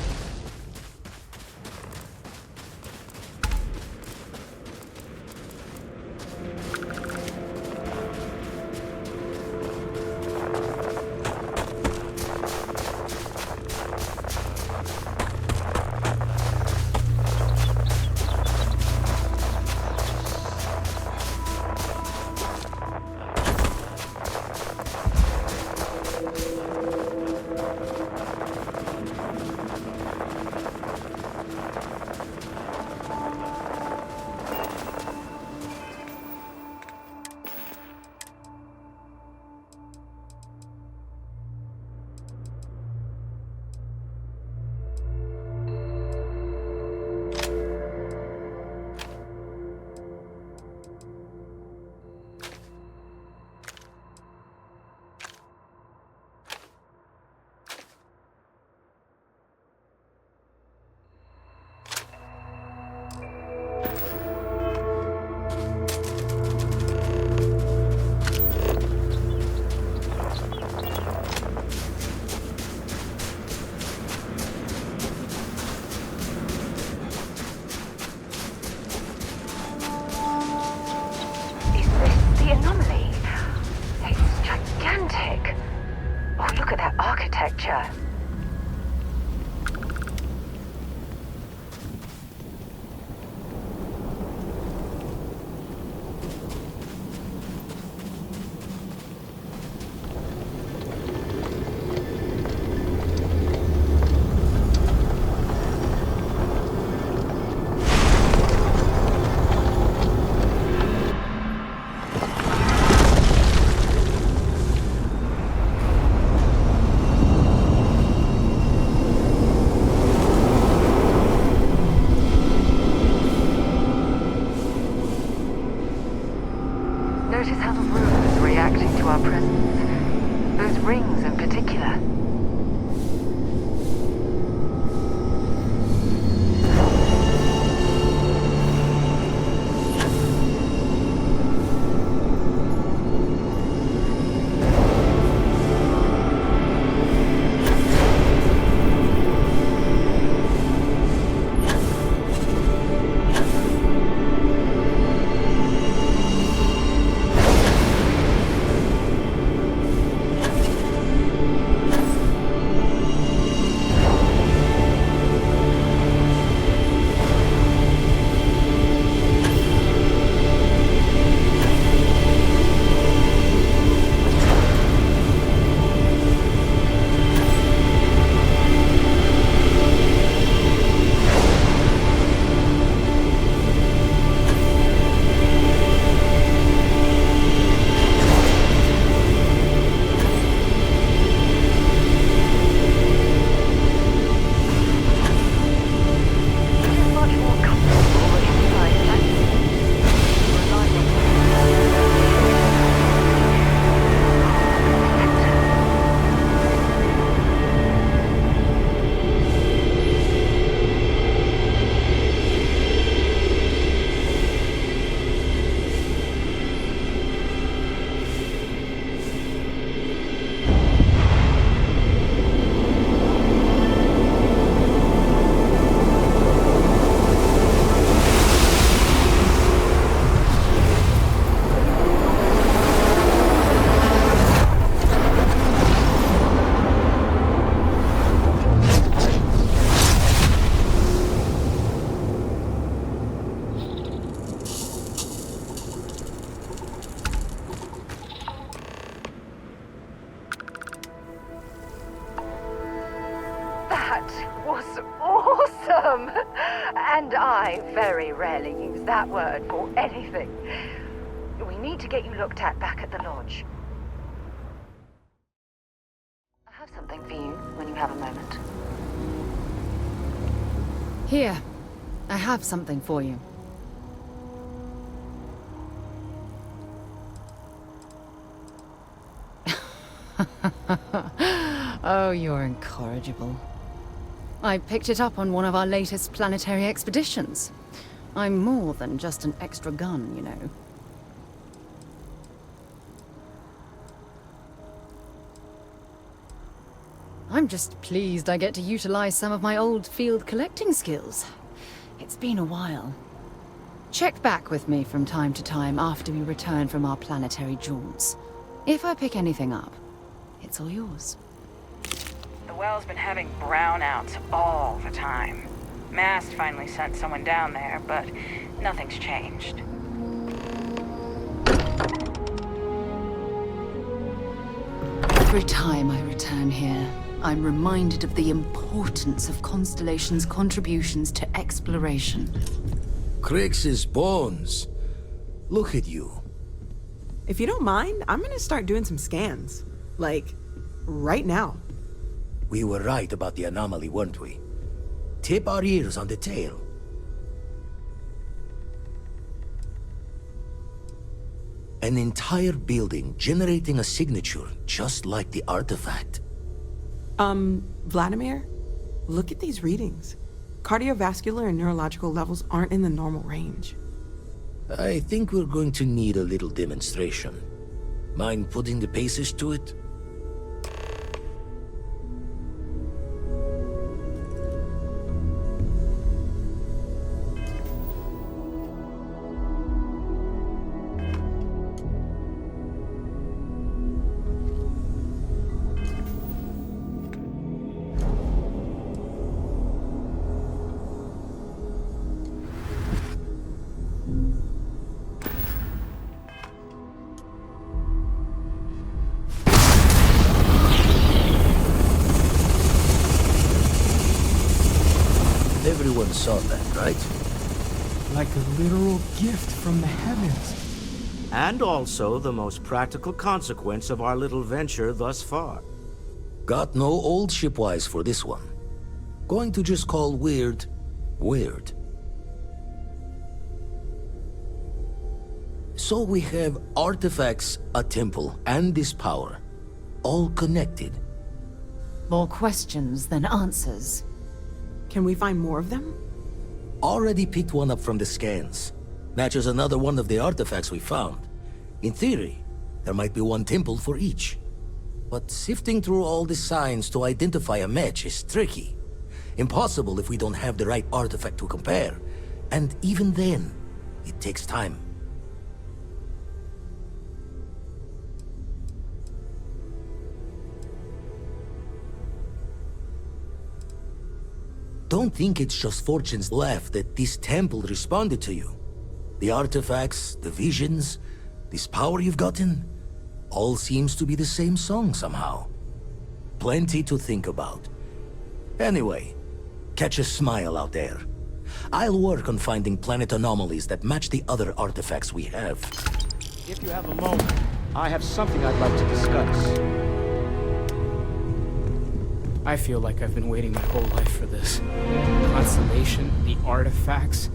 Notice how the room is reacting to our presence. Those rings in particular. And I very rarely use that word for anything. We need to get you looked at back at the lodge. I have something for you when you have a moment. Here, I have something for you. Oh, you're incorrigible. I picked it up on one of our latest planetary expeditions. I'm more than just an extra gun, you know. I'm just pleased I get to utilize some of my old field collecting skills. It's been a while. Check back with me from time to time after we return from our planetary jaunts. If I pick anything up, it's all yours. The well's been having brownouts all the time. Mast finally sent someone down there, but nothing's changed. Every time I return here, I'm reminded of the importance of Constellation's contributions to exploration. Crix's bones. Look at you. If you don't mind, I'm gonna start doing some scans. Like, right now. We were right about the anomaly, weren't we? Tip our ears on the tail. An entire building generating a signature just like the artifact. Vladimir, look at these readings. Cardiovascular and neurological levels aren't in the normal range. I think we're going to need a little demonstration. Mind putting the paces to it? Everyone saw that, right? Like a literal gift from the heavens. And also the most practical consequence of our little venture thus far. Got no old shipwise for this one. Going to just call weird, weird. So we have artifacts, a temple, and this power. All connected. More questions than answers. Can we find more of them? Already picked one up from the scans. Matches another one of the artifacts we found. In theory, there might be one temple for each. But sifting through all the signs to identify a match is tricky. Impossible if we don't have the right artifact to compare. And even then, it takes time. Don't think it's just fortune's left that this temple responded to you. The artifacts, the visions, this power you've gotten, all seems to be the same song somehow. Plenty to think about. Anyway, catch a smile out there. I'll work on finding planet anomalies that match the other artifacts we have. If you have a moment, I have something I'd like to discuss. I feel like I've been waiting my whole life for this. Constellation, the artifacts.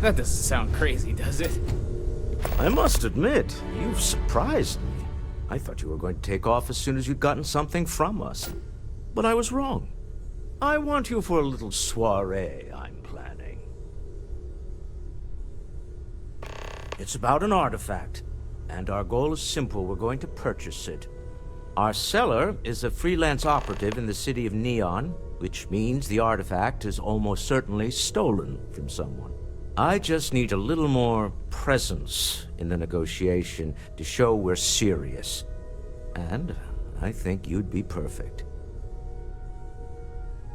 That doesn't sound crazy, does it? I must admit, you've surprised me. I thought you were going to take off as soon as you'd gotten something from us. But I was wrong. I want you for a little soiree I'm planning. It's about an artifact, and our goal is simple. We're going to purchase it. Our seller is a freelance operative in the city of Neon, which means the artifact is almost certainly stolen from someone. I just need a little more presence in the negotiation to show we're serious. And I think you'd be perfect.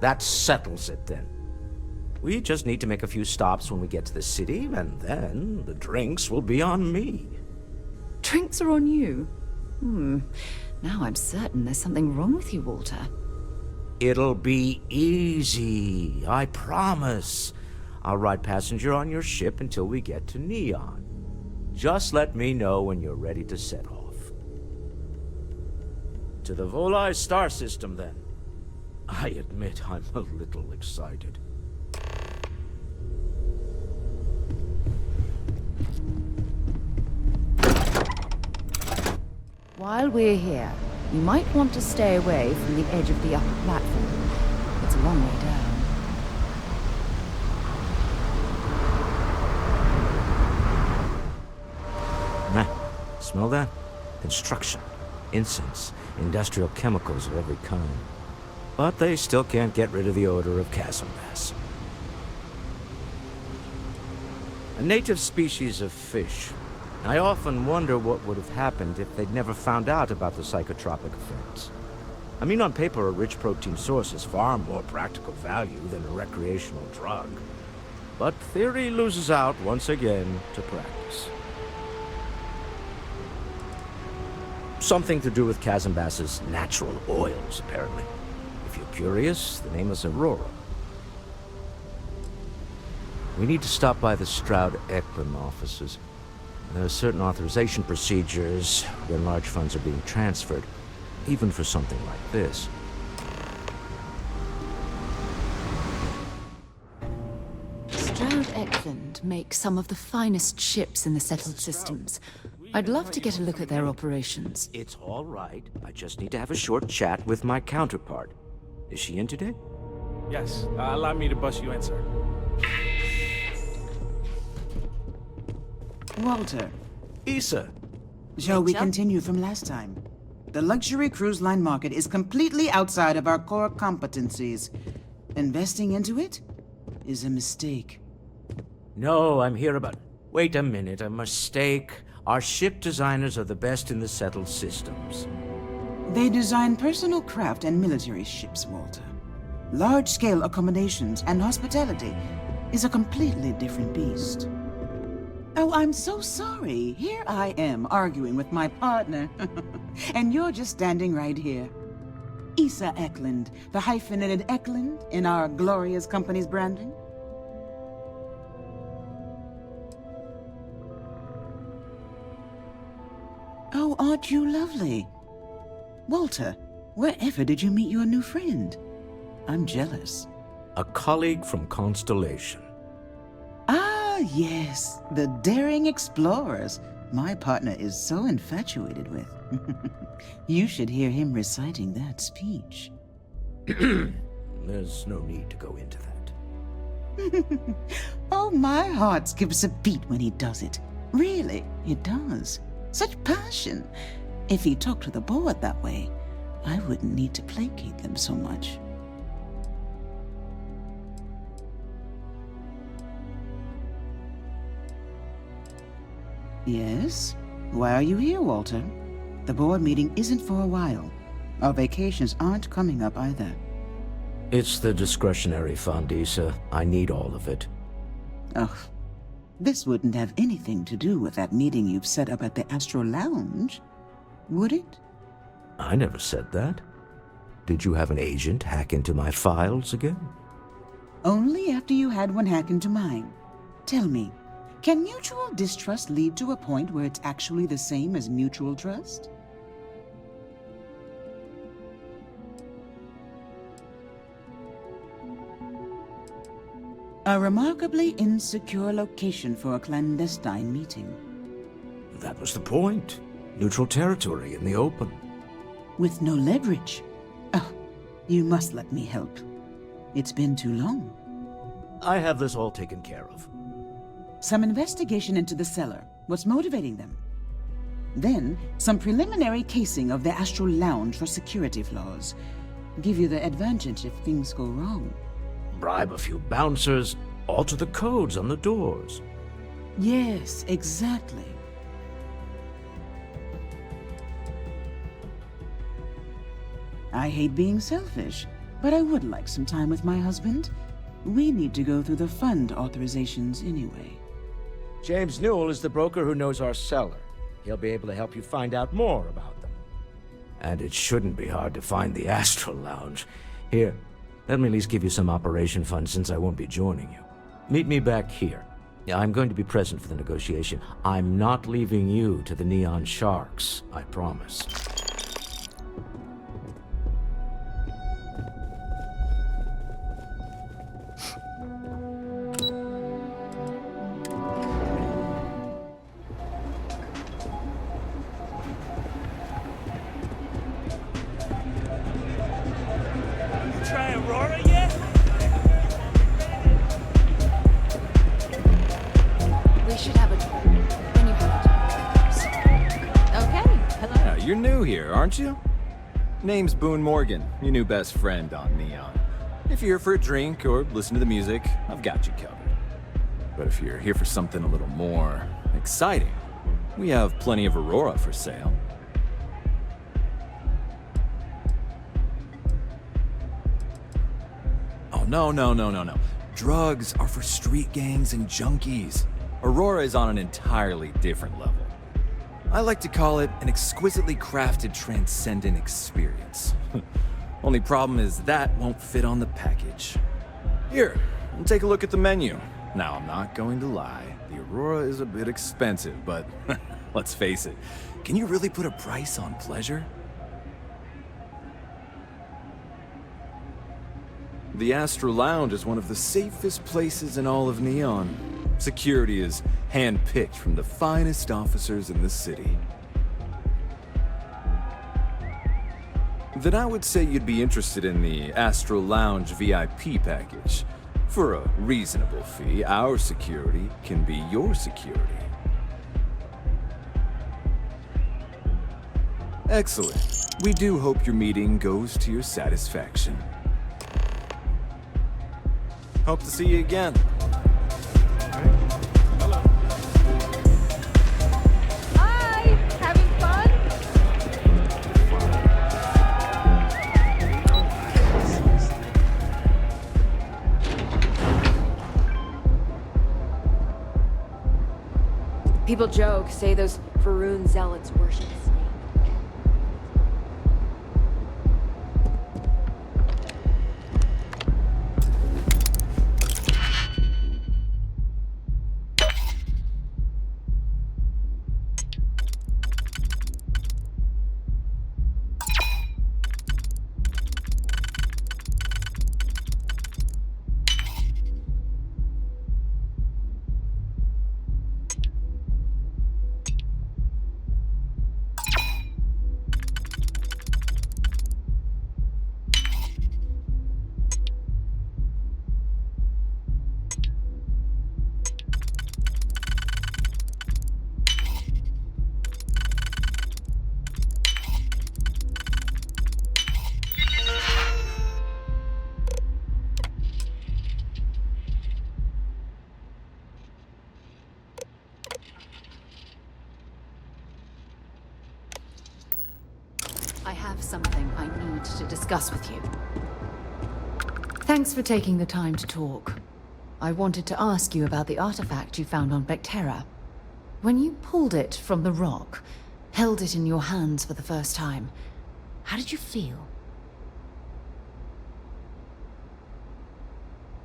That settles it then. We just need to make a few stops when we get to the city, and then the drinks will be on me. Drinks are on you? Now I'm certain there's something wrong with you, Walter. It'll be easy, I promise. I'll ride passenger on your ship until we get to Neon. Just let me know when you're ready to set off. To the Volai star system, then. I admit I'm a little excited. While we're here, you might want to stay away from the edge of the upper platform. It's a long way down. Smell that? Construction, incense, industrial chemicals of every kind. But they still can't get rid of the odor of chasm bass. A native species of fish. I often wonder what would have happened if they'd never found out about the psychotropic effects. I mean, on paper, a rich protein source is far more practical value than a recreational drug. But theory loses out once again to practice. Something to do with chasm bass's natural oils, apparently. If you're curious, the name is Aurora. We need to stop by the Stroud-Eklund offices. There are certain authorization procedures when large funds are being transferred, even for something like this. Stroud-Eklund make some of the finest ships in the settled systems. I'd love to get a look at their operations. It's all right. I just need to have a short chat with my counterpart. Is she in today? Yes. Allow me to bust you in, sir. Walter. Issa. Shall we continue from last time? The luxury cruise line market is completely outside of our core competencies. Investing into it is a mistake. No, I'm here about... Wait a minute, a mistake. Our ship designers are the best in the settled systems. They design personal craft and military ships, Walter. Large-scale accommodations and hospitality is a completely different beast. Oh, I'm so sorry. Here I am arguing with my partner. And you're just standing right here. Issa Eklund, the hyphenated Eklund in our glorious company's branding. Oh, aren't you lovely? Walter, wherever did you meet your new friend? I'm jealous. A colleague from Constellation. Ah, yes, the daring explorers my partner is so infatuated with. You should hear him reciting that speech. There's no need to go into that. Oh, my heart skips a beat when he does it. Really, it does. Such passion. If he talked to the board that way, I wouldn't need to placate them so much. Yes? Why are you here, Walter? The board meeting isn't for a while. Our vacations aren't coming up either. It's the discretionary fund, Issa. I need all of it. Ugh. This wouldn't have anything to do with that meeting you've set up at the Astro Lounge, would it? I never said that. Did you have an agent hack into my files again? Only after you had one hack into mine. Tell me, can mutual distrust lead to a point where it's actually the same as mutual trust? A remarkably insecure location for a clandestine meeting. That was the point. Neutral territory in the open. With no leverage. Oh, you must let me help. It's been too long. I have this all taken care of. Some investigation into the cellar. What's motivating them? Then, some preliminary casing of the Astral Lounge for security flaws. Give you the advantage if things go wrong. Bribe a few bouncers, alter the codes on the doors. Yes, exactly. I hate being selfish, but I would like some time with my husband. We need to go through the fund authorizations anyway. James Newell is the broker who knows our cellar. He'll be able to help you find out more about them. And it shouldn't be hard to find the Astral Lounge. Here, let me at least give you some operation funds since I won't be joining you. Meet me back here. I'm going to be present for the negotiation. I'm not leaving you to the Neon Sharks, I promise. You're new here, aren't you? Name's Boone Morgan, your new best friend on Neon. If you're here for a drink or listen to the music, I've got you covered. But if you're here for something a little more exciting, we have plenty of Aurora for sale. Oh, no. Drugs are for street gangs and junkies. Aurora is on an entirely different level. I like to call it an exquisitely crafted, transcendent experience. Only problem is that won't fit on the package. Here, take a look at the menu. Now, I'm not going to lie. The Aurora is a bit expensive, but let's face it. Can you really put a price on pleasure? The Astral Lounge is one of the safest places in all of Neon. Security is hand-picked from the finest officers in the city. Then I would say you'd be interested in the Astral Lounge VIP package. For a reasonable fee, our security can be your security. Excellent. We do hope your meeting goes to your satisfaction. Hope to see you again. People joke, say those Faroon zealots worship a snake. I have something I need to discuss with you. Thanks for taking the time to talk. I wanted to ask you about the artifact you found on Bethesda. When you pulled it from the rock, held it in your hands for the first time, how did you feel?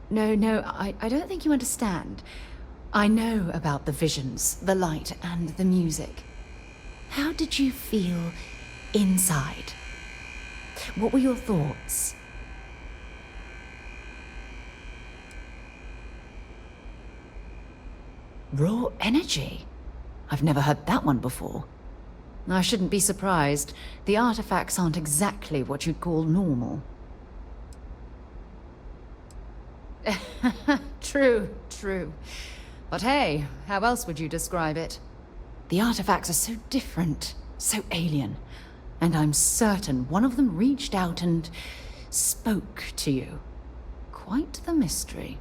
No, I don't think you understand. I know about the visions, the light, and the music. How did you feel inside? What were your thoughts? Raw energy? I've never heard that one before. I shouldn't be surprised. The artifacts aren't exactly what you'd call normal. True. But hey, how else would you describe it? The artifacts are so different, so alien. And I'm certain one of them reached out and spoke to you. Quite the mystery.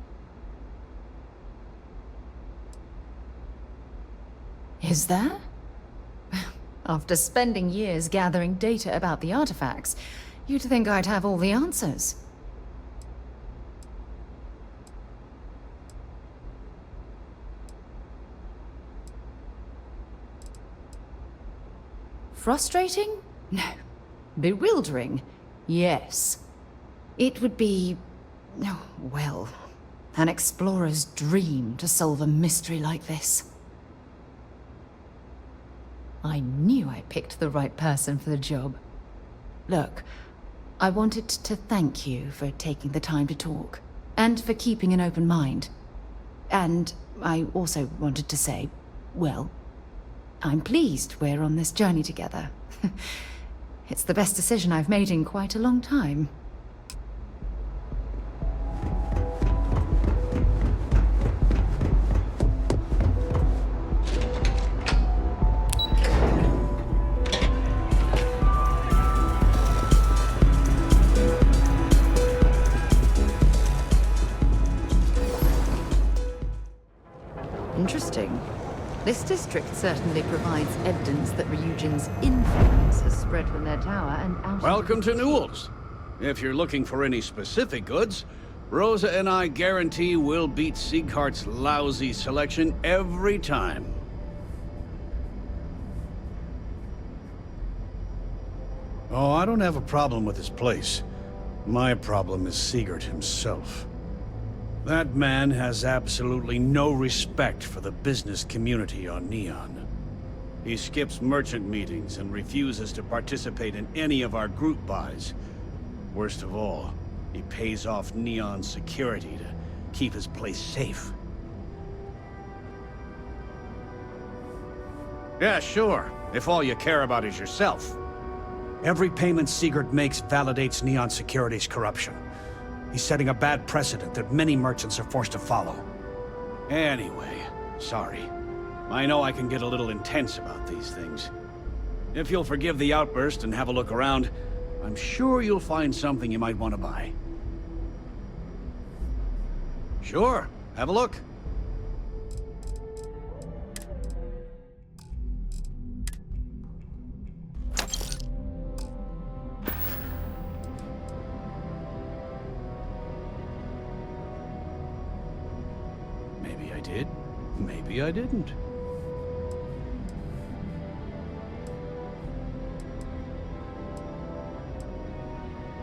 Is there? After spending years gathering data about the artifacts, you'd think I'd have all the answers. Frustrating? No. Bewildering? Yes. It would be, oh, well, an explorer's dream to solve a mystery like this. I knew I picked the right person for the job. Look, I wanted to thank you for taking the time to talk, and for keeping an open mind. And I also wanted to say, well, I'm pleased we're on this journey together. It's the best decision I've made in quite a long time. Interesting. This district certainly provides evidence that RYUJIN's influence has spread from their tower and out. Welcome to Newell's. If you're looking for any specific goods, Rosa and I guarantee we'll beat Sieghart's lousy selection every time. Oh, I don't have a problem with this place. My problem is Siegert himself. That man has absolutely no respect for the business community on Neon. He skips merchant meetings and refuses to participate in any of our group buys. Worst of all, he pays off Neon's security to keep his place safe. Yeah, sure, if all you care about is yourself. Every payment Siegert makes validates Neon Security's corruption. He's setting a bad precedent that many merchants are forced to follow. Anyway, sorry. I know I can get a little intense about these things. If you'll forgive the outburst and have a look around, I'm sure you'll find something you might want to buy. Sure, have a look. Maybe I did, maybe I didn't.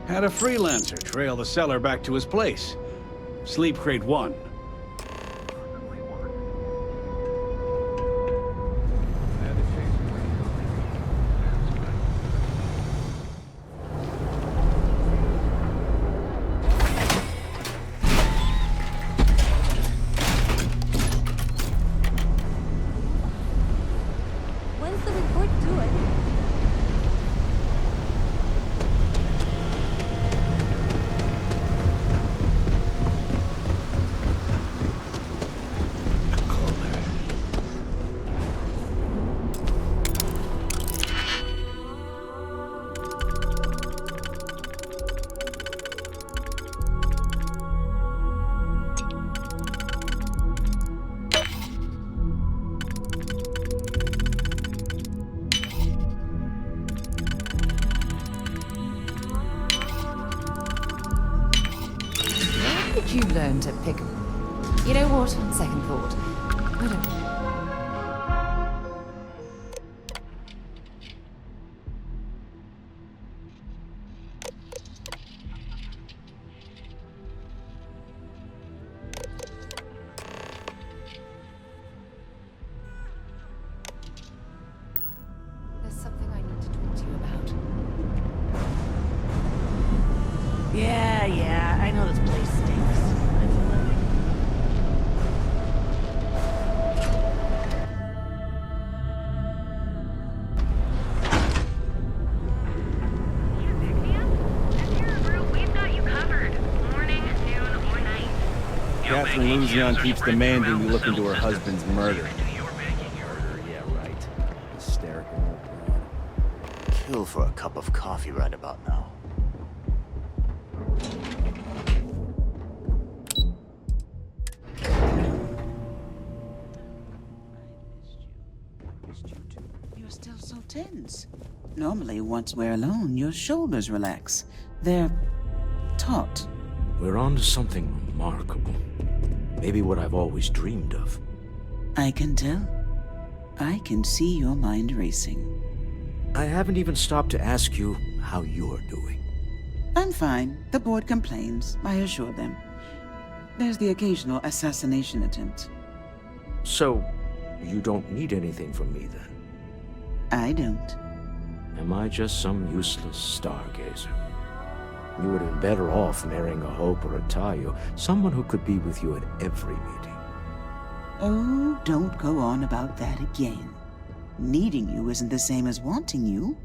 Had a freelancer trail the seller back to his place. Sleep Crate 1. When's the report due? You learn to pick. You know what? On second thought, I don't. There's something I need to talk to you about. Yeah, I know this place stinks. Catherine Luzion keeps demanding we look into her husband's murder. Murder, yeah, right. Hysterical. Kill for a cup of coffee right about now. You're still so tense. Normally, once we're alone, your shoulders relax. They're taut. We're on to something remarkable. Maybe what I've always dreamed of. I can tell. I can see your mind racing. I haven't even stopped to ask you how you're doing. I'm fine. The board complains, I assure them. There's the occasional assassination attempt. So, you don't need anything from me then? I don't. Am I just some useless stargazer? You would have been better off marrying a Hope or a Tayo, someone who could be with you at every meeting. Oh, don't go on about that again. Needing you isn't the same as wanting you.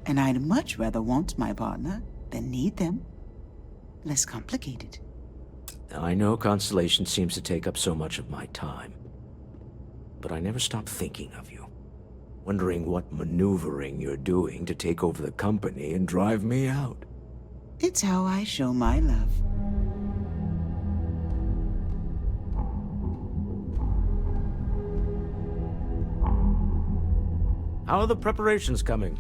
And I'd much rather want my partner than need them. Less complicated. I know Constellation seems to take up so much of my time. But I never stop thinking of you. Wondering what maneuvering you're doing to take over the company and drive me out. It's how I show my love. How are the preparations coming?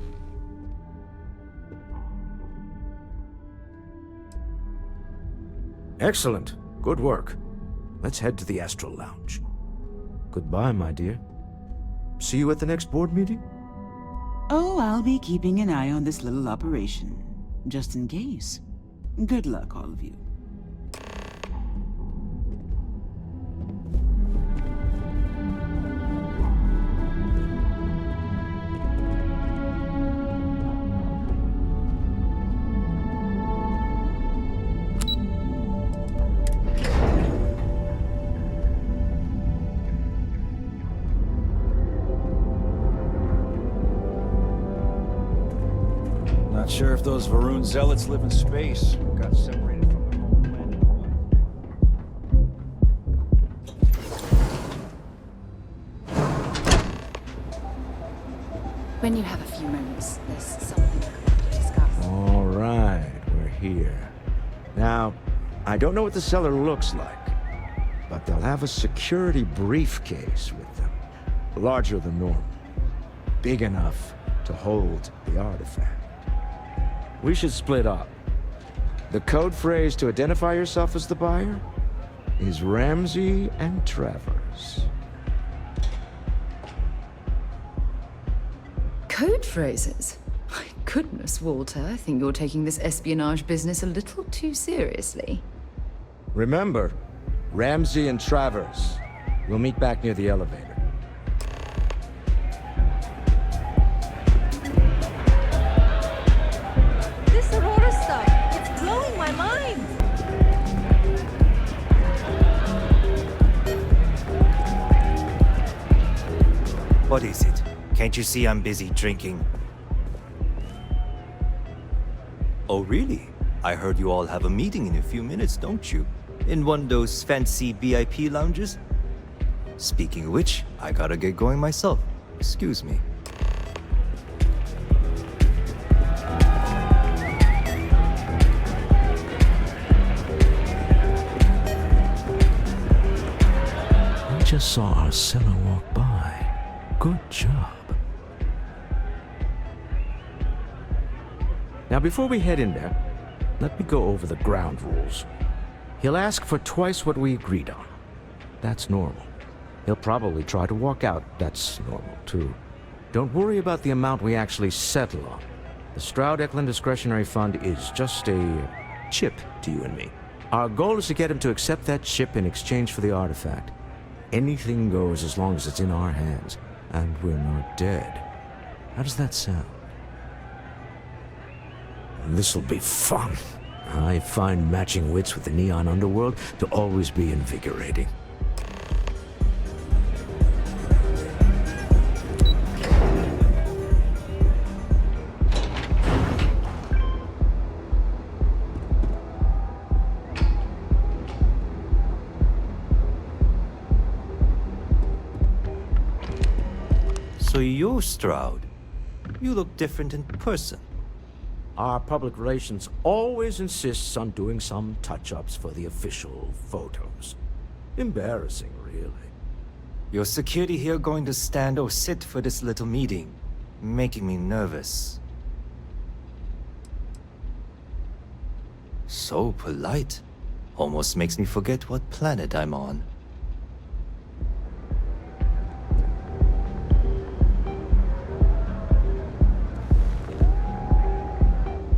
Excellent. Good work. Let's head to the Astral Lounge. Goodbye, my dear. See you at the next board meeting? Oh, I'll be keeping an eye on this little operation, just in case. Good luck, all of you. Not sure if those Varun zealots live in space or got separated from their home planet. When you have a few moments, there's something I want to discuss. All right, we're here. Now, I don't know what the cellar looks like, but they'll have a security briefcase with them. Larger than normal. Big enough to hold the artifact. We should split up. The code phrase to identify yourself as the buyer is Ramsey and Travers. Code phrases? My goodness, Walter, I think you're taking this espionage business a little too seriously. Remember, Ramsey and Travers. We'll meet back near the elevator. This Aurora stuff, it's blowing my mind. What is it? Can't you see I'm busy drinking? Oh, really? I heard you all have a meeting in a few minutes, don't you? In one of those fancy VIP lounges? Speaking of which, I gotta get going myself. Excuse me. We just saw our cellar walk by. Good job. Now, before we head in there, let me go over the ground rules. He'll ask for twice what we agreed on. That's normal. He'll probably try to walk out. That's normal, too. Don't worry about the amount we actually settle on. The Stroud-Eklund Discretionary Fund is just a chip to you and me. Our goal is to get him to accept that chip in exchange for the artifact. Anything goes as long as it's in our hands, and we're not dead. How does that sound? This'll be fun. I find matching wits with the neon underworld to always be invigorating. So you're Stroud. You look different in person. Our public relations always insists on doing some touch-ups for the official photos. Embarrassing, really. Your security here going to stand or sit for this little meeting, making me nervous. So polite. Almost makes me forget what planet I'm on.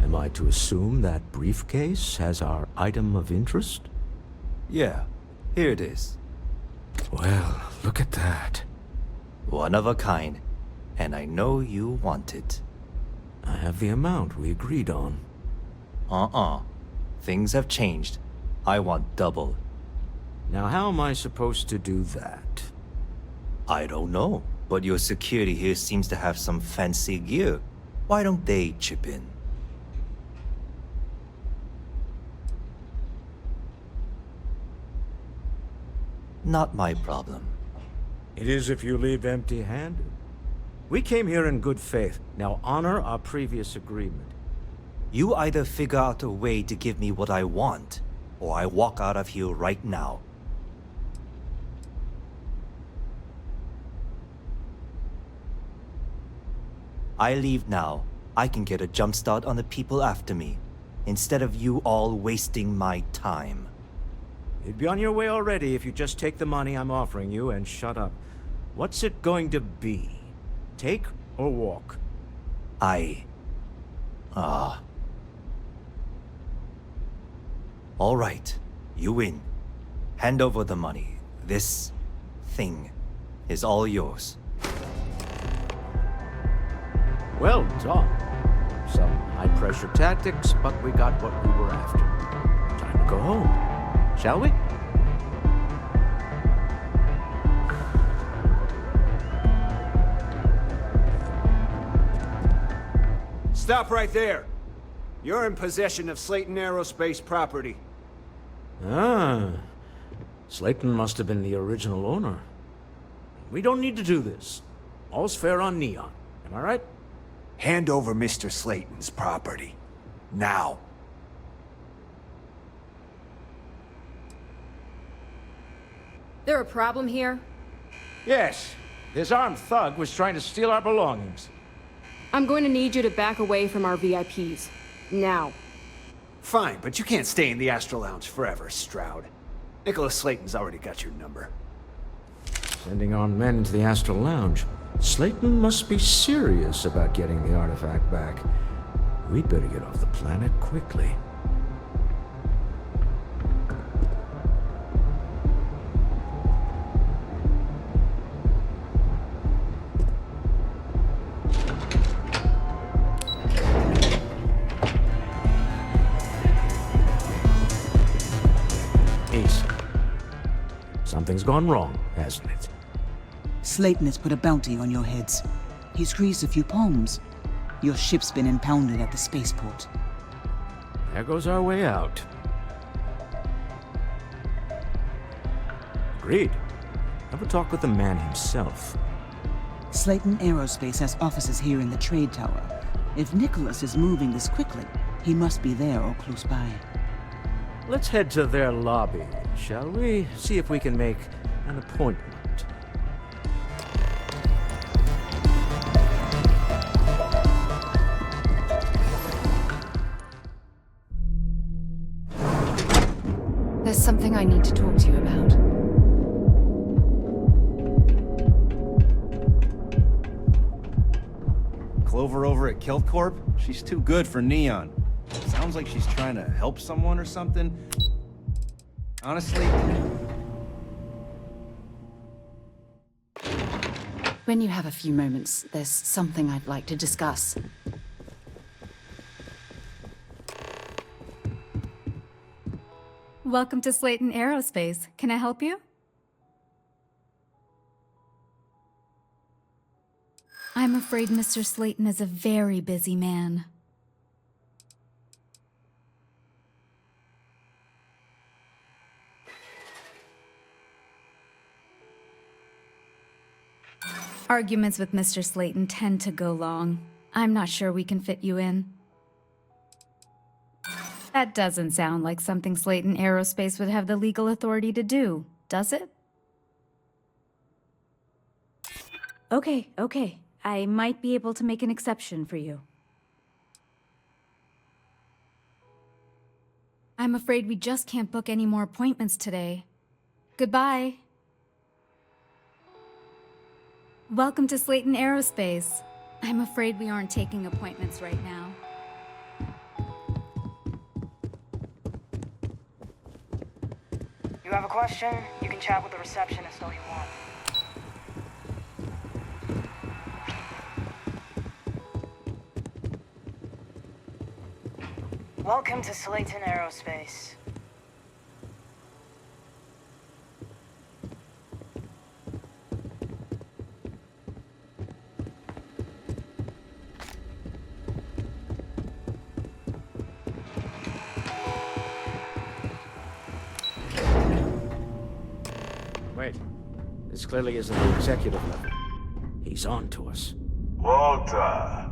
Am I to assume that briefcase has our item of interest? Yeah, here it is. Well, look at that. One of a kind, and I know you want it. I have the amount we agreed on. Things have changed. I want double. Now how am I supposed to do that? I don't know, but your security here seems to have some fancy gear. Why don't they chip in? Not my problem. It is if you leave empty-handed. We came here in good faith. Now honor our previous agreement. You either figure out a way to give me what I want, or I walk out of here right now. I leave now, I can get a jump start on the people after me, instead of you all wasting my time. You'd be on your way already if you just take the money I'm offering you and shut up. What's it going to be? Take or walk? All right, you win. Hand over the money. This thing is all yours. Well done. Some high-pressure tactics, but we got what we were after. Time to go home. Shall we? Stop right there. You're in possession of Slayton Aerospace property. Ah. Slayton must have been the original owner. We don't need to do this. All's fair on Neon. Am I right? Hand over Mr. Slayton's property. Now. There a problem here? Yes. This armed thug was trying to steal our belongings. I'm going to need you to back away from our VIPs. Now. Fine, but you can't stay in the Astro Lounge forever, Stroud. Nicholas Slayton's already got your number. Sending armed men into the Astral Lounge. Slayton must be serious about getting the artifact back. We'd better get off the planet quickly. Ace. Something's gone wrong, hasn't it? Slayton has put a bounty on your heads. He's squeezed a few palms. Your ship's been impounded at the spaceport. There goes our way out. Agreed. Have a talk with the man himself. Slayton Aerospace has offices here in the trade tower. If Nicholas is moving this quickly, he must be there or close by. Let's head to their lobby, shall we? See if we can make an appointment. There's something I need to talk to you about. Clover over at Kilt Corp? She's too good for Neon. Sounds like she's trying to help someone or something. Honestly... When you have a few moments, there's something I'd like to discuss. Welcome to Slayton Aerospace. Can I help you? I'm afraid Mr. Slayton is a very busy man. Arguments with Mr. Slayton tend to go long. I'm not sure we can fit you in. That doesn't sound like something Slayton Aerospace would have the legal authority to do, does it? Okay. I might be able to make an exception for you. I'm afraid we just can't book any more appointments today. Goodbye. Welcome to Slayton Aerospace. I'm afraid we aren't taking appointments right now. You have a question? You can chat with the receptionist all you want. Welcome to Slayton Aerospace. Wait. This clearly isn't the executive level. He's on to us. Walter.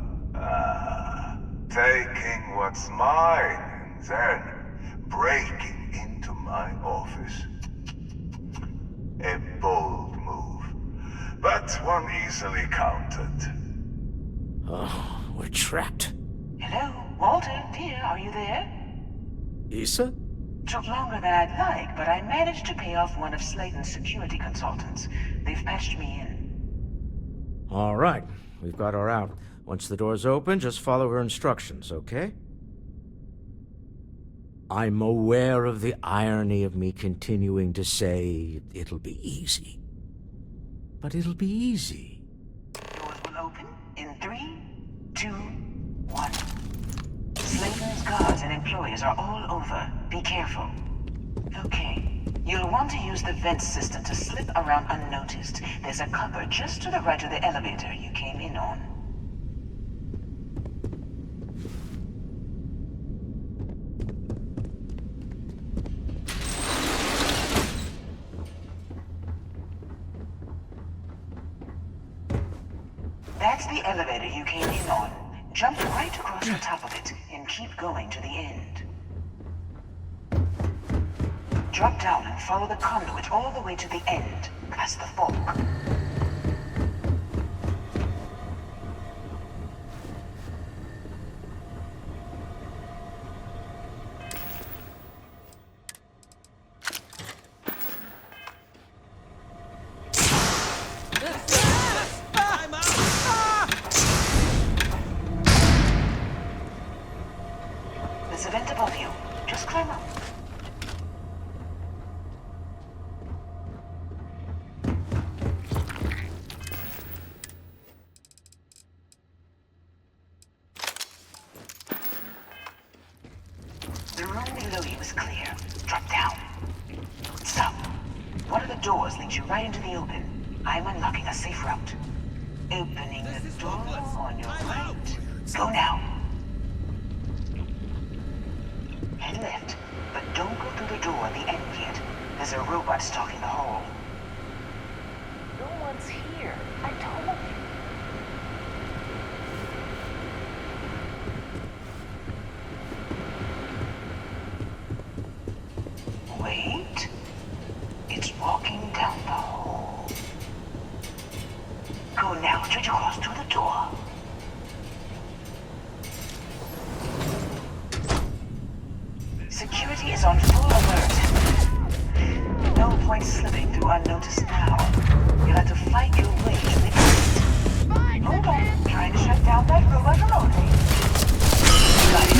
Taking what's mine and then breaking into my office. A bold move, but one easily countered. Oh, we're trapped. Hello, Walter, dear, are you there? Issa? Took longer than I'd like, but I managed to pay off one of Slayton's security consultants. They've patched me in. All right, we've got her out. Once the door's open, just follow her instructions, okay? I'm aware of the irony of me continuing to say it'll be easy. But it'll be easy. Doors will open in 3, 2, 1. Slayton's guards and employees are all over. Be careful. Okay. You'll want to use the vent system to slip around unnoticed. There's a cupboard just to the right of the elevator you came in on. That's the elevator you came in on. Jump right across the top of it and keep going to the end. Drop down and follow the conduit all the way to the end, past the fork. There's a vent above you. Just climb up. The room below you is clear. Drop down. Stop. One of the doors leads you right into the open. I'm unlocking a safe route. Opening the door on your right. Go now. Head left, but don't go through the door at the end yet. There's a robot stalking the hall. No one's here. I told you. Wait. It's walking down the hall. Go now, straight across to the door. Security is on full alert. No point slipping through unnoticed now. You'll have to fight your way to the exit. Hold on, trying to shut down that robot remotely. Got it.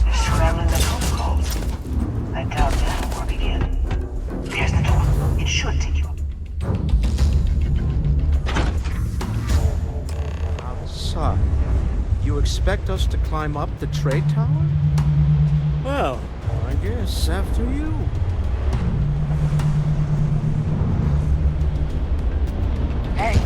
You're scrambling the protocols. I doubt that'll work again. There's the door. It should take you. Outside. You expect us to climb up the trade tower? Well, I guess after you. Hey.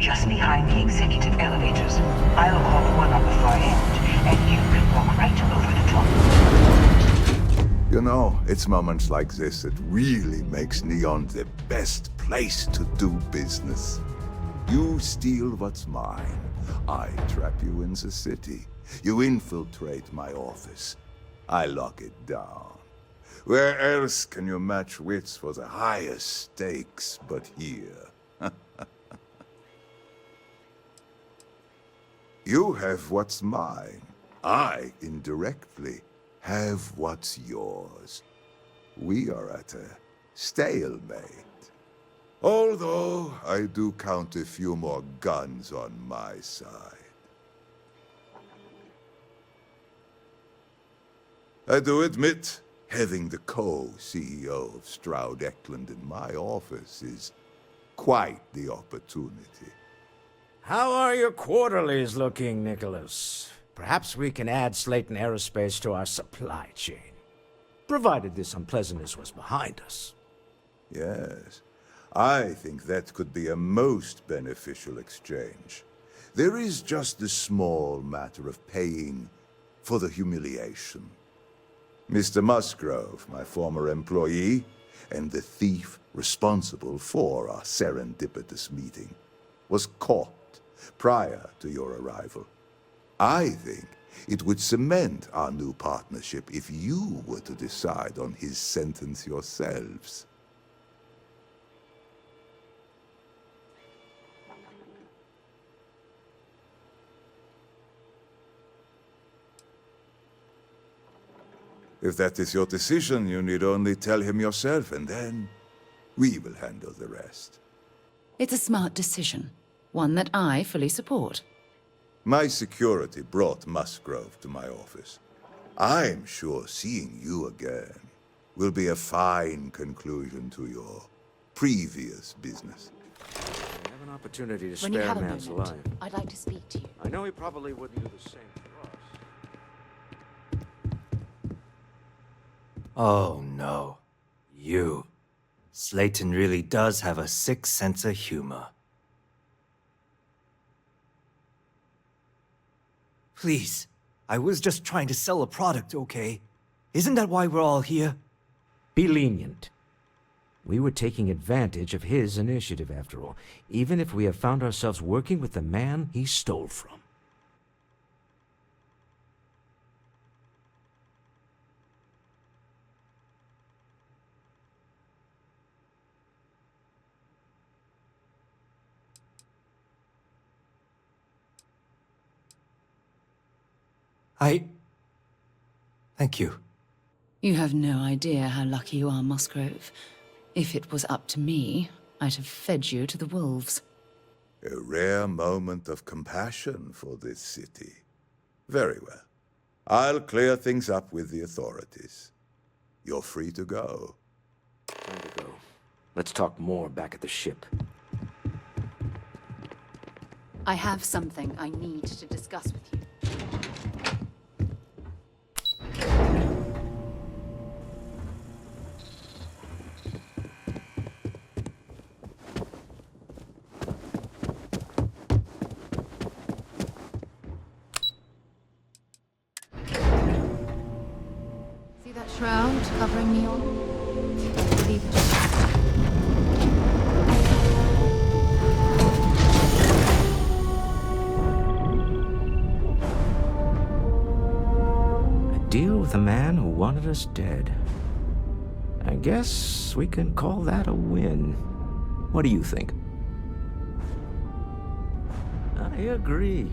just behind the executive elevators. I'll call the one on the far end, and you can walk right over the top. You know, it's moments like this that really makes Neon the best place to do business. You steal what's mine. I trap you in the city. You infiltrate my office. I lock it down. Where else can you match wits for the highest stakes but here? You have what's mine. I, indirectly, have what's yours. We are at a stalemate. Although, I do count a few more guns on my side. I do admit, having the co-CEO of Stroud Eklund in my office is quite the opportunity. How are your quarterlies looking, Nicholas? Perhaps we can add Slayton Aerospace to our supply chain, provided this unpleasantness was behind us. Yes, I think that could be a most beneficial exchange. There is just the small matter of paying for the humiliation. Mr. Musgrove, my former employee, and the thief responsible for our serendipitous meeting, was caught prior to your arrival. I think it would cement our new partnership if you were to decide on his sentence yourselves. If that is your decision, you need only tell him yourself, and then we will handle the rest. It's a smart decision, one that I fully support. My security brought Musgrove to my office. I'm sure seeing you again will be a fine conclusion to your previous business. We have an opportunity to When you spare have a a man's moment, life. I'd like to speak to you. I know he probably wouldn't do the same for us. Oh no. You. Slayton really does have a sick sense of humor. Please, I was just trying to sell a product, okay? Isn't that why we're all here? Be lenient. We were taking advantage of his initiative, after all, even if we have found ourselves working with the man he stole from. Thank you. You have no idea how lucky you are, Musgrove. If it was up to me, I'd have fed you to the wolves. A rare moment of compassion for this city. Very well. I'll clear things up with the authorities. You're free to go. Time to go. Let's talk more back at the ship. I have something I need to discuss with you. See that shroud covering me on? Leave it. Deal with a man who wanted us dead. I guess we can call that a win. What do you think? I agree.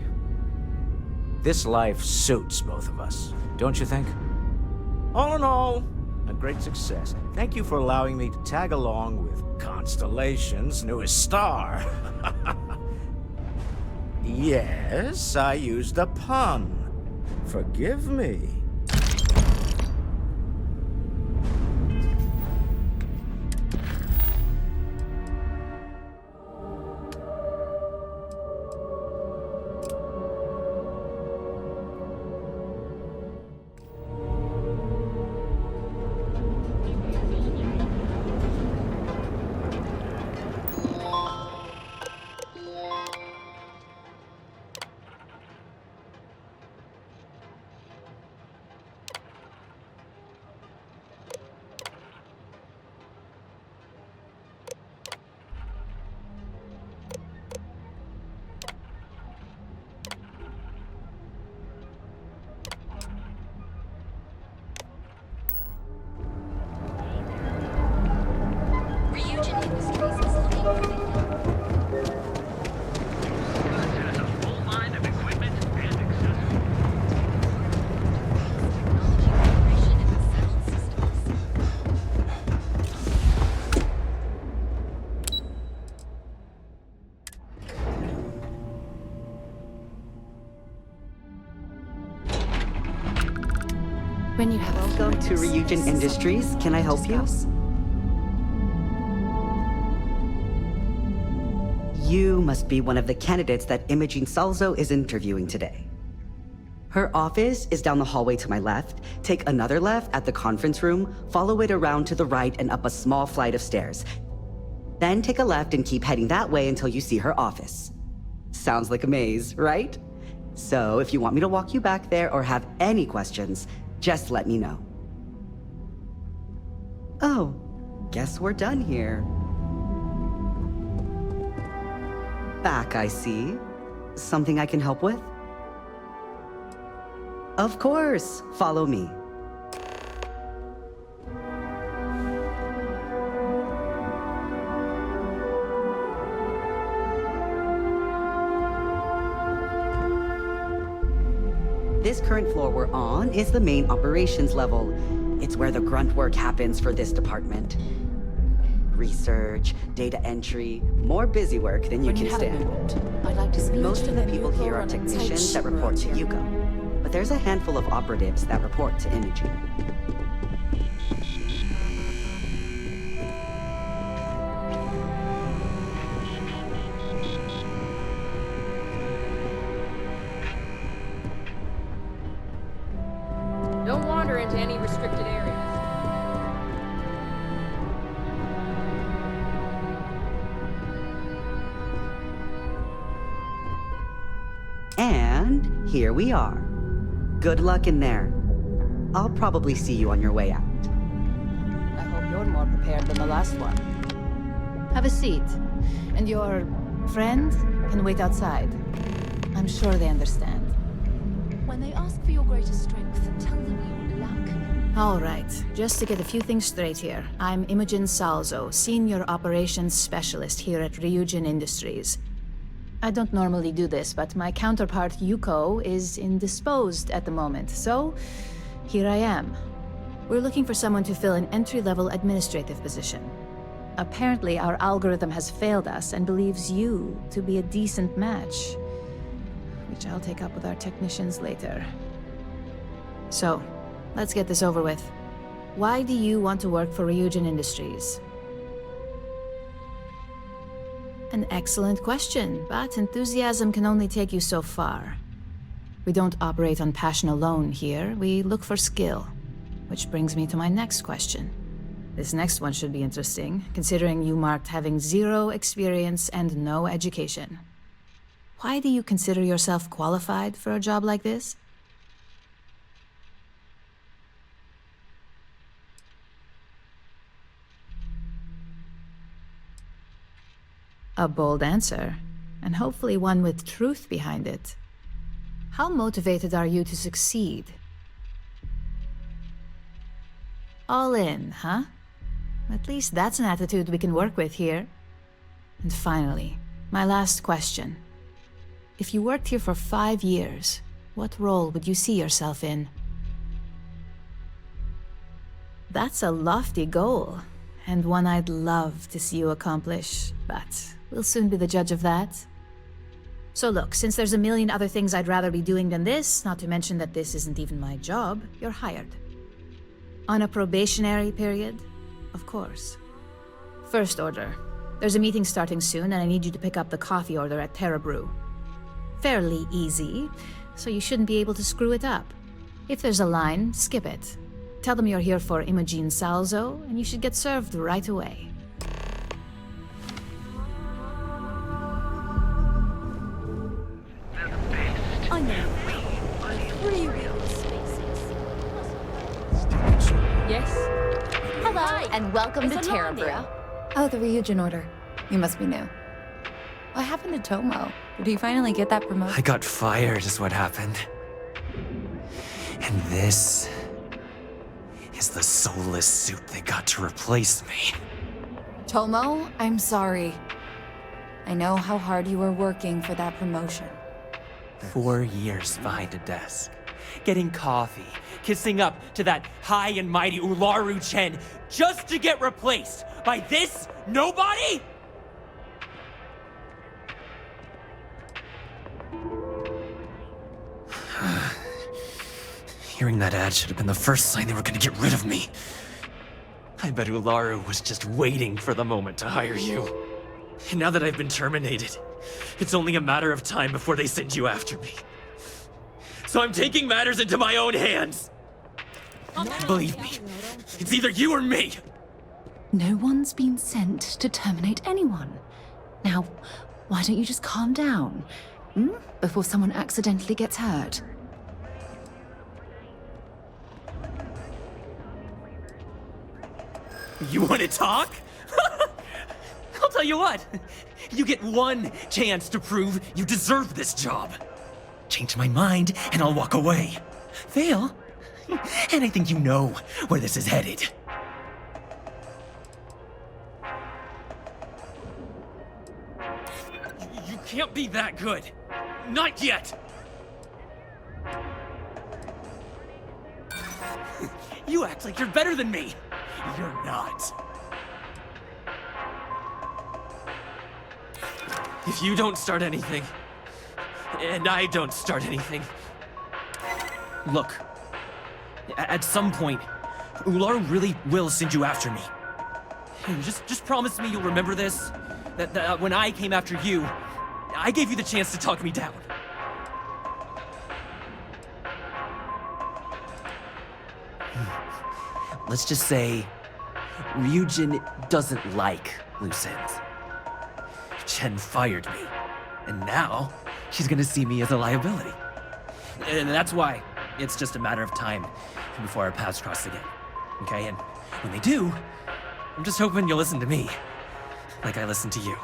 This life suits both of us, don't you think? All in all, a great success. Thank you for allowing me to tag along with Constellation's newest star. Yes, I used a pun. Forgive me. When you have Welcome to RYUJIN Industries. Can I help you? You must be one of the candidates that Imogen Salzo is interviewing today. Her office is down the hallway to my left. Take another left at the conference room, follow it around to the right and up a small flight of stairs. Then take a left and keep heading that way until you see her office. Sounds like a maze, right? So if you want me to walk you back there or have any questions, just let me know. Oh, guess we're done here. Back, I see. Something I can help with? Of course, follow me. This current floor we're on is the main operations level. It's where the grunt work happens for this department. Research, data entry, more busy work than you can stand. I'd like to speak Most to of the people here are technicians that report to Yuko, but there's a handful of operatives that report to Imogen. Don't wander into any restricted areas. And here we are. Good luck in there. I'll probably see you on your way out. I hope you're more prepared than the last one. Have a seat. And your friend can wait outside. I'm sure they understand. When they ask for your greatest strength, tell them you lack. All right, just to get a few things straight here. I'm Imogen Salzo, Senior Operations Specialist here at RYUJIN Industries. I don't normally do this, but my counterpart Yuko is indisposed at the moment, so here I am. We're looking for someone to fill an entry-level administrative position. Apparently, our algorithm has failed us and believes you to be a decent match, which I'll take up with our technicians later. So, let's get this over with. Why do you want to work for RYUJIN Industries? An excellent question, but enthusiasm can only take you so far. We don't operate on passion alone here, we look for skill. Which brings me to my next question. This next one should be interesting, considering you marked having 0 experience and no education. Why do you consider yourself qualified for a job like this? A bold answer, and hopefully one with truth behind it. How motivated are you to succeed? All in, huh? At least that's an attitude we can work with here. And finally, my last question. If you worked here for 5 years, what role would you see yourself in? That's a lofty goal, and one I'd love to see you accomplish, but we'll soon be the judge of that. So look, since there's a million other things I'd rather be doing than this, not to mention that this isn't even my job, you're hired. On a probationary period, of course. First order. There's a meeting starting soon, and I need you to pick up the coffee order at Terra Brew. Fairly easy, so you shouldn't be able to screw it up. If there's a line, skip it. Tell them you're here for Imogen Salzo, and you should get served right away. I know. Free real spaces. Yes? Hello, And welcome to Terra Brew. Oh, the RYUJIN order. You must be new. What happened to Tomo? Did he finally get that promotion? I got fired is what happened. And this is the soulless suit they got to replace me. Tomo, I'm sorry. I know how hard you were working for that promotion. 4 years behind a desk, getting coffee, kissing up to that high and mighty Ularu Chen, just to get replaced by this nobody? Hearing that ad should have been the first sign they were gonna get rid of me. I bet Ularu was just waiting for the moment to hire you. And now that I've been terminated, it's only a matter of time before they send you after me. So I'm taking matters into my own hands. Believe me, it's either you or me. No one's been sent to terminate anyone. Now, why don't you just calm down, before someone accidentally gets hurt? You want to talk? I'll tell you what. You get one chance to prove you deserve this job. Change my mind, and I'll walk away. Fail, and I think you know where this is headed. You can't be that good. Not yet. You act like you're better than me. You're not. If you don't start anything, and I don't start anything, look, at some point, Ularu really will send you after me. Just promise me you'll remember this, that when I came after you, I gave you the chance to talk me down. Let's just say RYUJIN doesn't like loose ends. Chen fired me, and now she's gonna see me as a liability. And that's why it's just a matter of time before our paths cross again, okay? And when they do, I'm just hoping you'll listen to me, like I listened to you.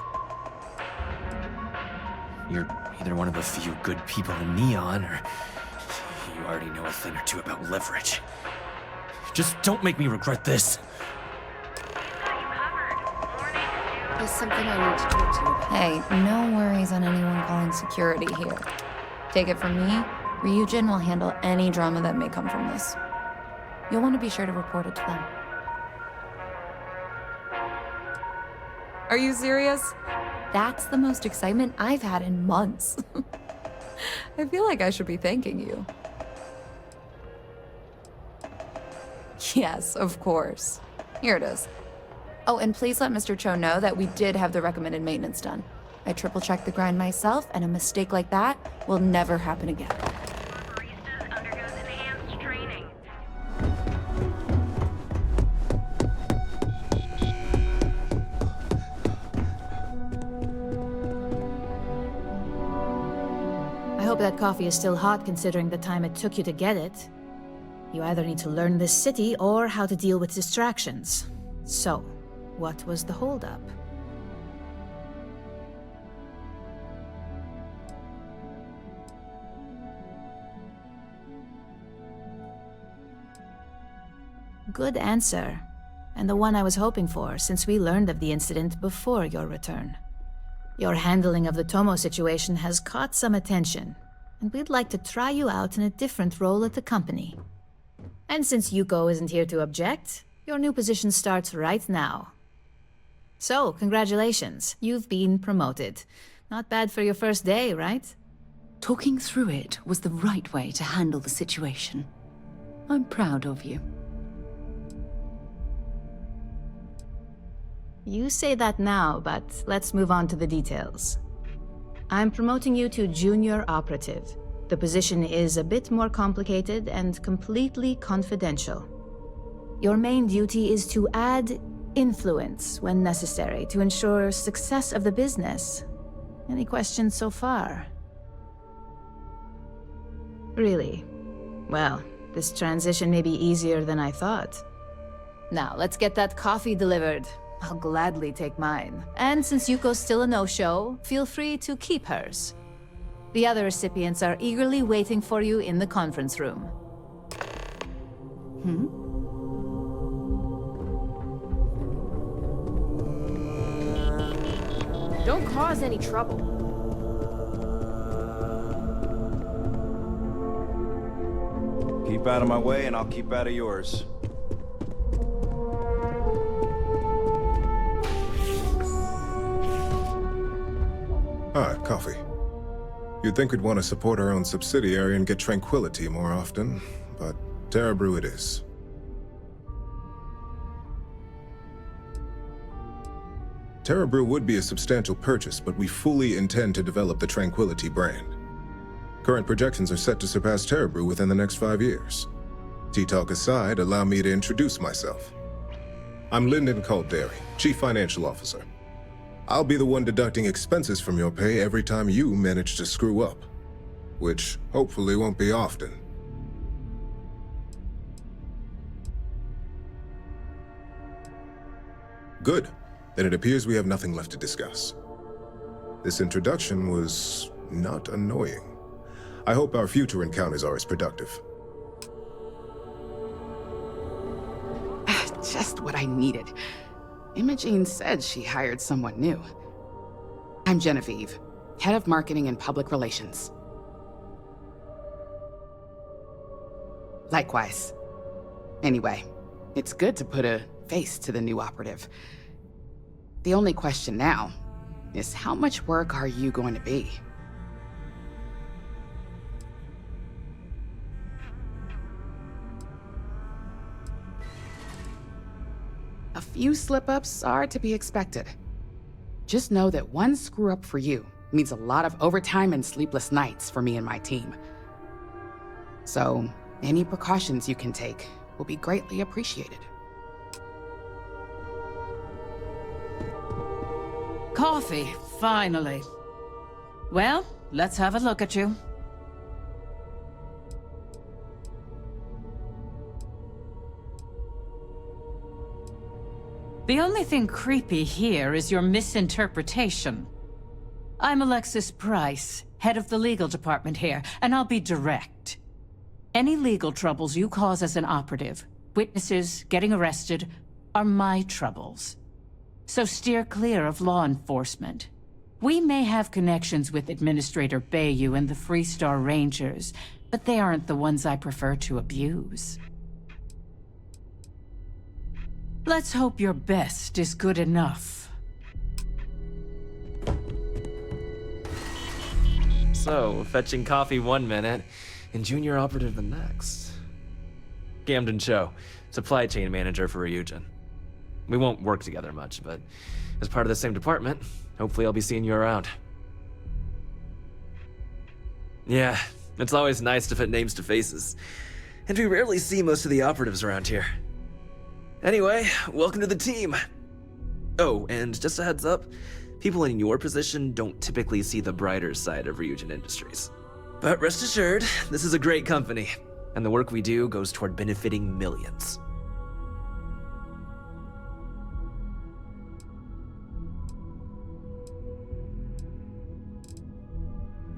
You're either one of the few good people in Neon, or you already know a thing or two about leverage. Just don't make me regret this. There's something I need to talk to you about. Hey, no worries on anyone calling security here. Take it from me, RYUJIN will handle any drama that may come from this. You'll want to be sure to report it to them. Are you serious? That's the most excitement I've had in months. I feel like I should be thanking you. Yes, of course. Here it is. Oh, and please let Mr. Cho know that we did have the recommended maintenance done. I triple-checked the grind myself, and a mistake like that will never happen again. Baristas undergoes enhanced training. I hope that coffee is still hot considering the time it took you to get it. You either need to learn this city or how to deal with distractions. So, what was the holdup? Good answer, and the one I was hoping for since we learned of the incident before your return. Your handling of the Tomo situation has caught some attention, and we'd like to try you out in a different role at the company. And since Yuko isn't here to object, your new position starts right now. So, congratulations, you've been promoted. Not bad for your first day, right? Talking through it was the right way to handle the situation. I'm proud of you. You say that now, but let's move on to the details. I'm promoting you to junior operative. The position is a bit more complicated and completely confidential. Your main duty is to add influence when necessary to ensure success of the business. Any questions so far? Really? Well, this transition may be easier than I thought. Now, let's get that coffee delivered. I'll gladly take mine. And since Yuko's still a no-show, feel free to keep hers. The other recipients are eagerly waiting for you in the conference room. Don't cause any trouble. Keep out of my way and I'll keep out of yours. Ah, coffee. You'd think we'd want to support our own subsidiary and get tranquility more often, but Terabrew it is. Terabrew would be a substantial purchase, but we fully intend to develop the Tranquility brand. Current projections are set to surpass Terabrew within the next 5 years. Tea-talk aside, allow me to introduce myself. I'm Lyndon Calderi, Chief Financial Officer. I'll be the one deducting expenses from your pay every time you manage to screw up, which hopefully won't be often. Good. Then it appears we have nothing left to discuss. This introduction was not annoying. I hope our future encounters are as productive. Just what I needed. Imogene said she hired someone new. I'm Genevieve, Head of Marketing and Public Relations. Likewise. Anyway, it's good to put a face to the new operative. The only question now is how much work are you going to be? A few slip-ups are to be expected. Just know that one screw-up for you means a lot of overtime and sleepless nights for me and my team. So, any precautions you can take will be greatly appreciated. Coffee, finally. Well, let's have a look at you. The only thing creepy here is your misinterpretation. I'm Alexis Price, head of the legal department here, and I'll be direct. Any legal troubles you cause as an operative, witnesses, getting arrested, are my troubles. So steer clear of law enforcement. We may have connections with Administrator Bayou and the FREESTAR Rangers, but they aren't the ones I prefer to abuse. Let's hope your best is good enough. So, fetching coffee 1 minute, and junior operative the next. Gamden Cho, supply chain manager for RYUJIN. We won't work together much, but as part of the same department, hopefully I'll be seeing you around. Yeah, it's always nice to put names to faces. And we rarely see most of the operatives around here. Anyway, welcome to the team. Oh, and just a heads up, people in your position don't typically see the brighter side of RYUJIN Industries. But rest assured, this is a great company, and the work we do goes toward benefiting millions.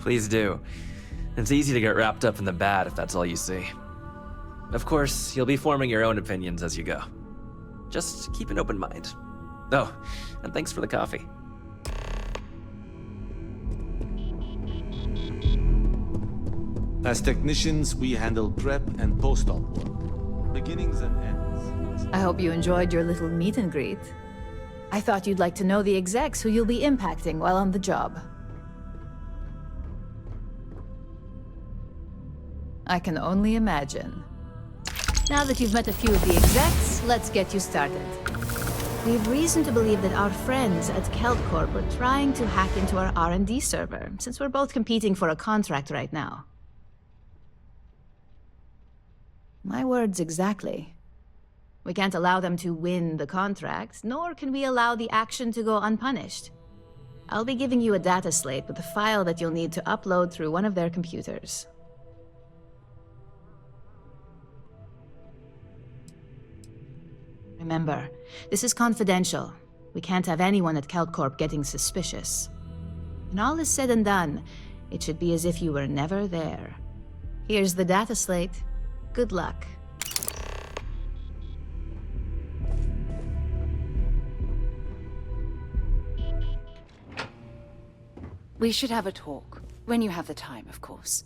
Please do. It's easy to get wrapped up in the bad if that's all you see. Of course, you'll be forming your own opinions as you go. Just keep an open mind. Oh, and thanks for the coffee. As technicians, we handle prep and post-op work. Beginnings and ends. I hope you enjoyed your little meet and greet. I thought you'd like to know the execs who you'll be impacting while on the job. I can only imagine. Now that you've met a few of the execs, let's get you started. We have reason to believe that our friends at KeltCorp are trying to hack into our R&D server, since we're both competing for a contract right now. My words exactly. We can't allow them to win the contract, nor can we allow the action to go unpunished. I'll be giving you a data slate with a file that you'll need to upload through one of their computers. Remember, this is confidential. We can't have anyone at KeltCorp getting suspicious. When all is said and done, it should be as if you were never there. Here's the data slate. Good luck. We should have a talk. When you have the time, of course.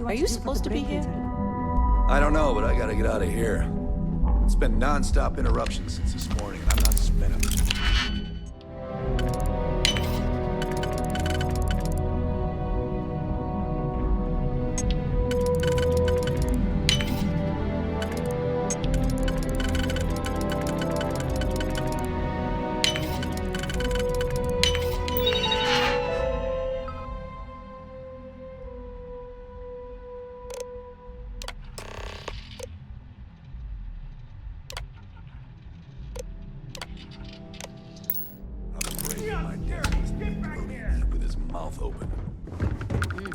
Are you supposed to be here? I don't know, but I gotta get out of here. It's been non-stop interruptions since this morning, and I'm not spinning. With his mouth open.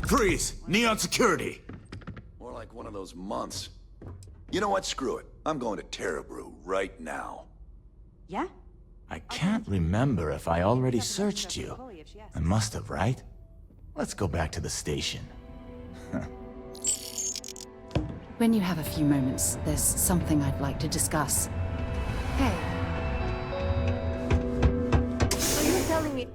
Freeze! Neon security! More like one of those months. You know what? Screw it. I'm going to Terabrew right now. Yeah? I can't remember if I already searched you. I must have, right? Let's go back to the station. When you have a few moments, there's something I'd like to discuss. Hey. So you're telling me...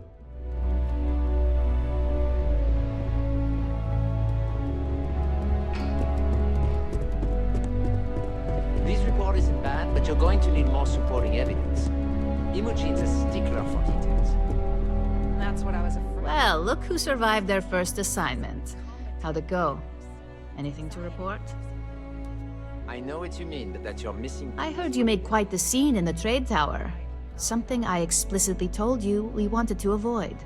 This report isn't bad, but you're going to need more supporting evidence. Imogen's a stickler for details. That's what I was afraid. Well, look who survived their first assignment. How'd it go? Anything to report? I know what you mean, but that you're missing... I heard you made quite the scene in the trade tower. Something I explicitly told you we wanted to avoid.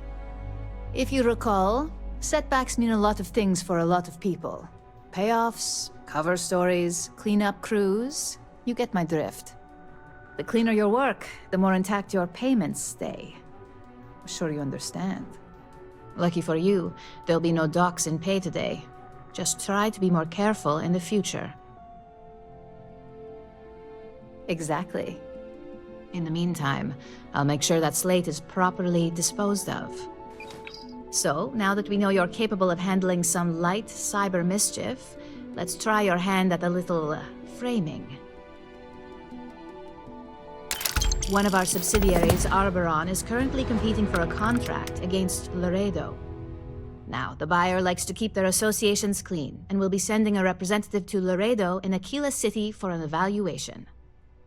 If you recall, setbacks mean a lot of things for a lot of people. Payoffs, cover stories, cleanup crews. You get my drift. The cleaner your work, the more intact your payments stay. I'm sure you understand. Lucky for you, there'll be no docks in pay today. Just try to be more careful in the future. Exactly. In the meantime, I'll make sure that slate is properly disposed of. So, now that we know you're capable of handling some light cyber mischief, let's try your hand at a little framing. One of our subsidiaries, Arboron, is currently competing for a contract against Laredo. Now, the buyer likes to keep their associations clean, and will be sending a representative to Laredo in Aquila City for an evaluation.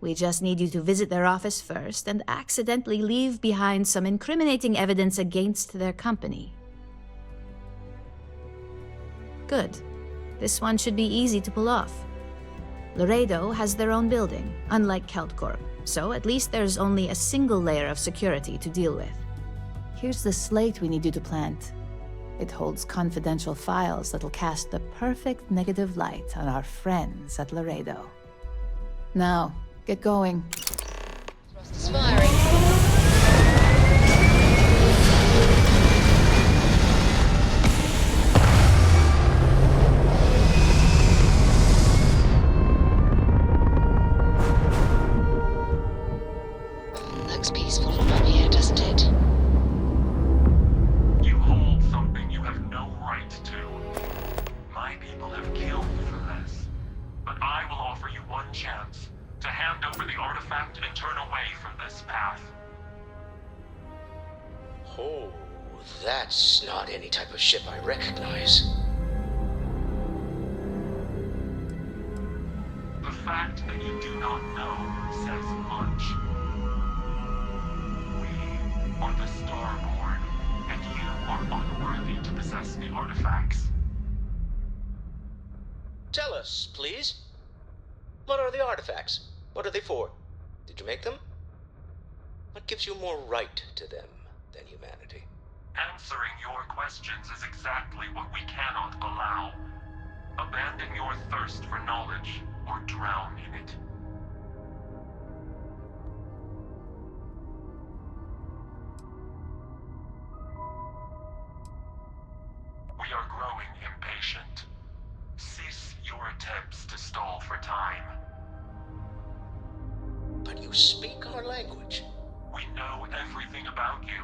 We just need you to visit their office first and accidentally leave behind some incriminating evidence against their company. Good. This one should be easy to pull off. Laredo has their own building, unlike Keltcorp, so at least there's only a single layer of security to deal with. Here's the slate we need you to plant. It holds confidential files that'll cast the perfect negative light on our friends at Laredo. Now, get going. Thrust is firing. Looks peaceful from up here, doesn't it? You hold something you have no right to. My people have killed for this. But I will offer you one chance to hand over the artifact and turn away from this path. Oh, that's not any type of ship I recognize. The fact that you do not know says much. We are the Starborn, and you are unworthy to possess the artifacts. Tell us, please. What are the artifacts? What are they for? Did you make them? What gives you more right to them than humanity? Answering your questions is exactly what we cannot allow. Abandon your thirst for knowledge, or drown in it. We are growing impatient. Cease your attempts to stall for time. But you speak our language. We know everything about you.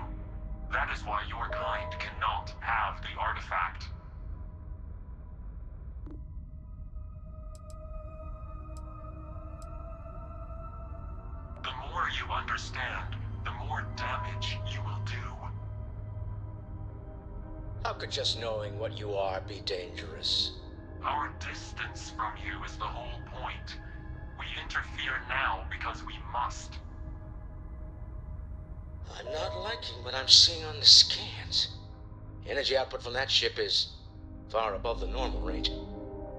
That is why your kind cannot have the artifact. The more you understand, the more damage you will do. How could just knowing what you are be dangerous? Our distance from you is the whole point. We interfere now because we must. I'm not liking what I'm seeing on the scans. Energy output from that ship is far above the normal range.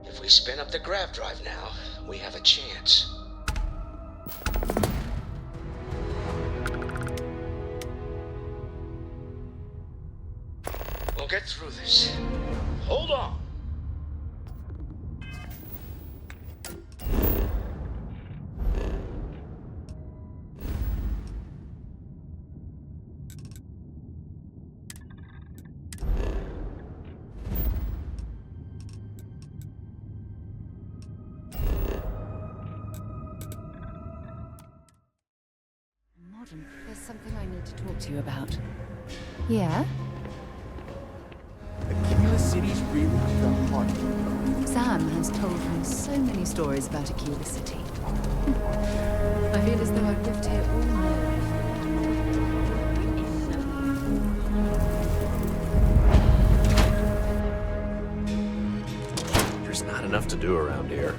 If we spin up the grav drive now, we have a chance. We'll get through this. Hold on. Pardon, there's something I need to talk to you about. Yeah? Aquila City's really the heart. Sam has told me so many stories about Aquila City. I feel as though I've lived here all my life. There's not enough to do around here.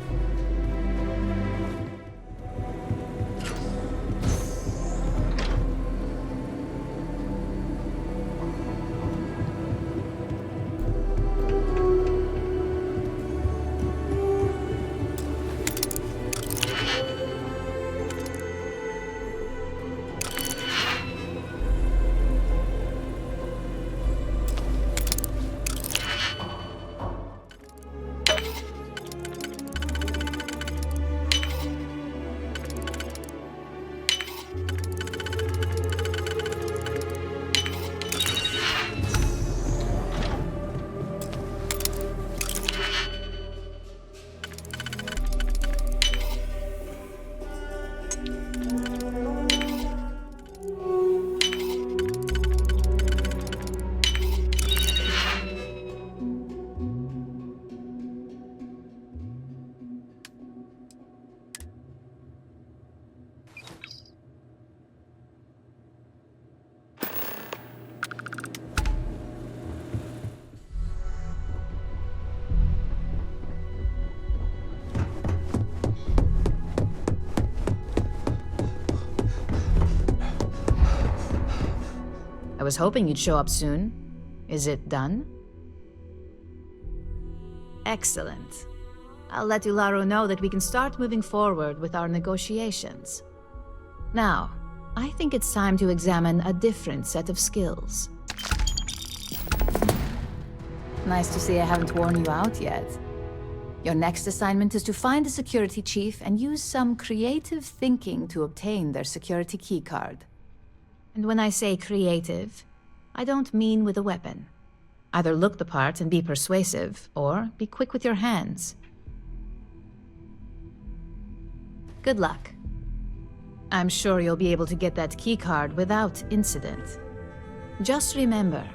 I was hoping you'd show up soon. Is it done? Excellent. I'll let Ularu know that we can start moving forward with our negotiations. Now, I think it's time to examine a different set of skills. Nice to see I haven't worn you out yet. Your next assignment is to find the security chief and use some creative thinking to obtain their security keycard. And when I say creative, I don't mean with a weapon. Either look the part and be persuasive, or be quick with your hands. Good luck. I'm sure you'll be able to get that keycard without incident. Just remember,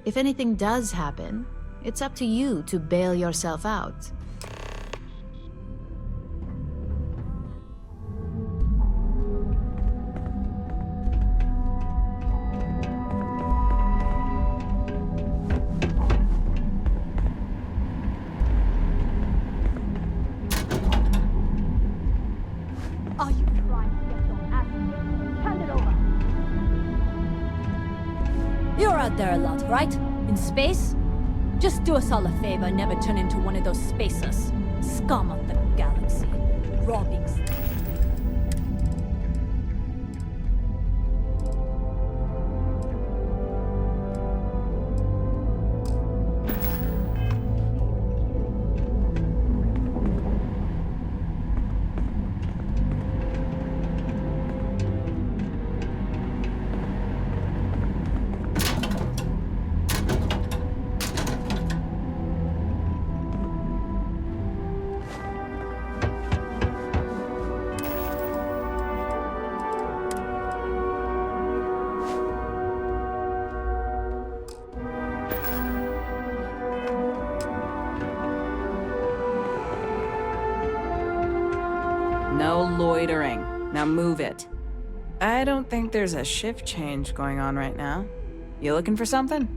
if anything does happen, it's up to you to bail yourself out. There a lot, right? In space? Just do us all a favor and never turn into one of those spacers. Scum of the galaxy. Robbing. No loitering. Now move it. I don't think there's a shift change going on right now. You looking for something?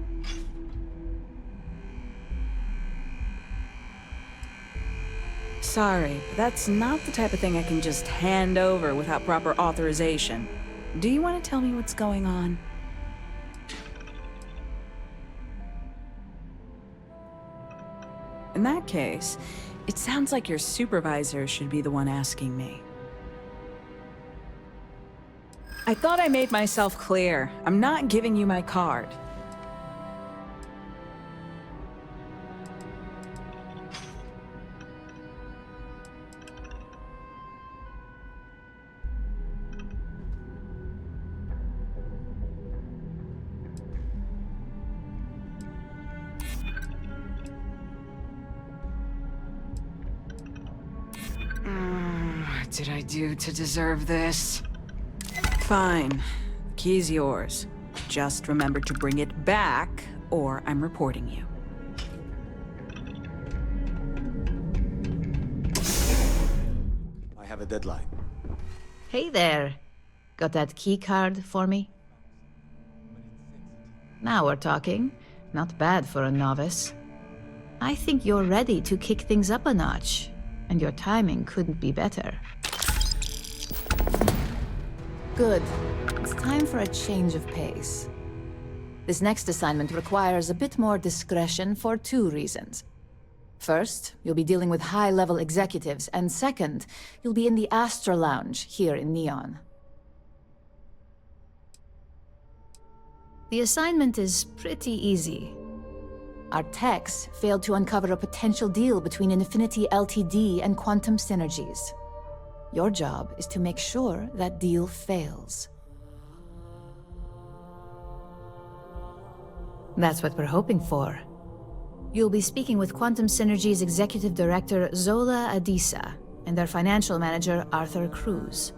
Sorry, but that's not the type of thing I can just hand over without proper authorization. Do you want to tell me what's going on? In that case, it sounds like your supervisor should be the one asking me. I thought I made myself clear. I'm not giving you my card. What did I do to deserve this? Fine. The key's yours. Just remember to bring it back, or I'm reporting you. I have a deadline. Hey there. Got that key card for me? Now we're talking. Not bad for a novice. I think you're ready to kick things up a notch, and your timing couldn't be better. Good. It's time for a change of pace. This next assignment requires a bit more discretion for 2 reasons. First, you'll be dealing with high-level executives, and second, you'll be in the Astra Lounge here in Neon. The assignment is pretty easy. Our techs failed to uncover a potential deal between Infinity Ltd. And Quantum Synergies. Your job is to make sure that deal fails. That's what we're hoping for. You'll be speaking with Quantum Synergy's Executive Director Zola Adisa and their Financial Manager Arthur Cruz.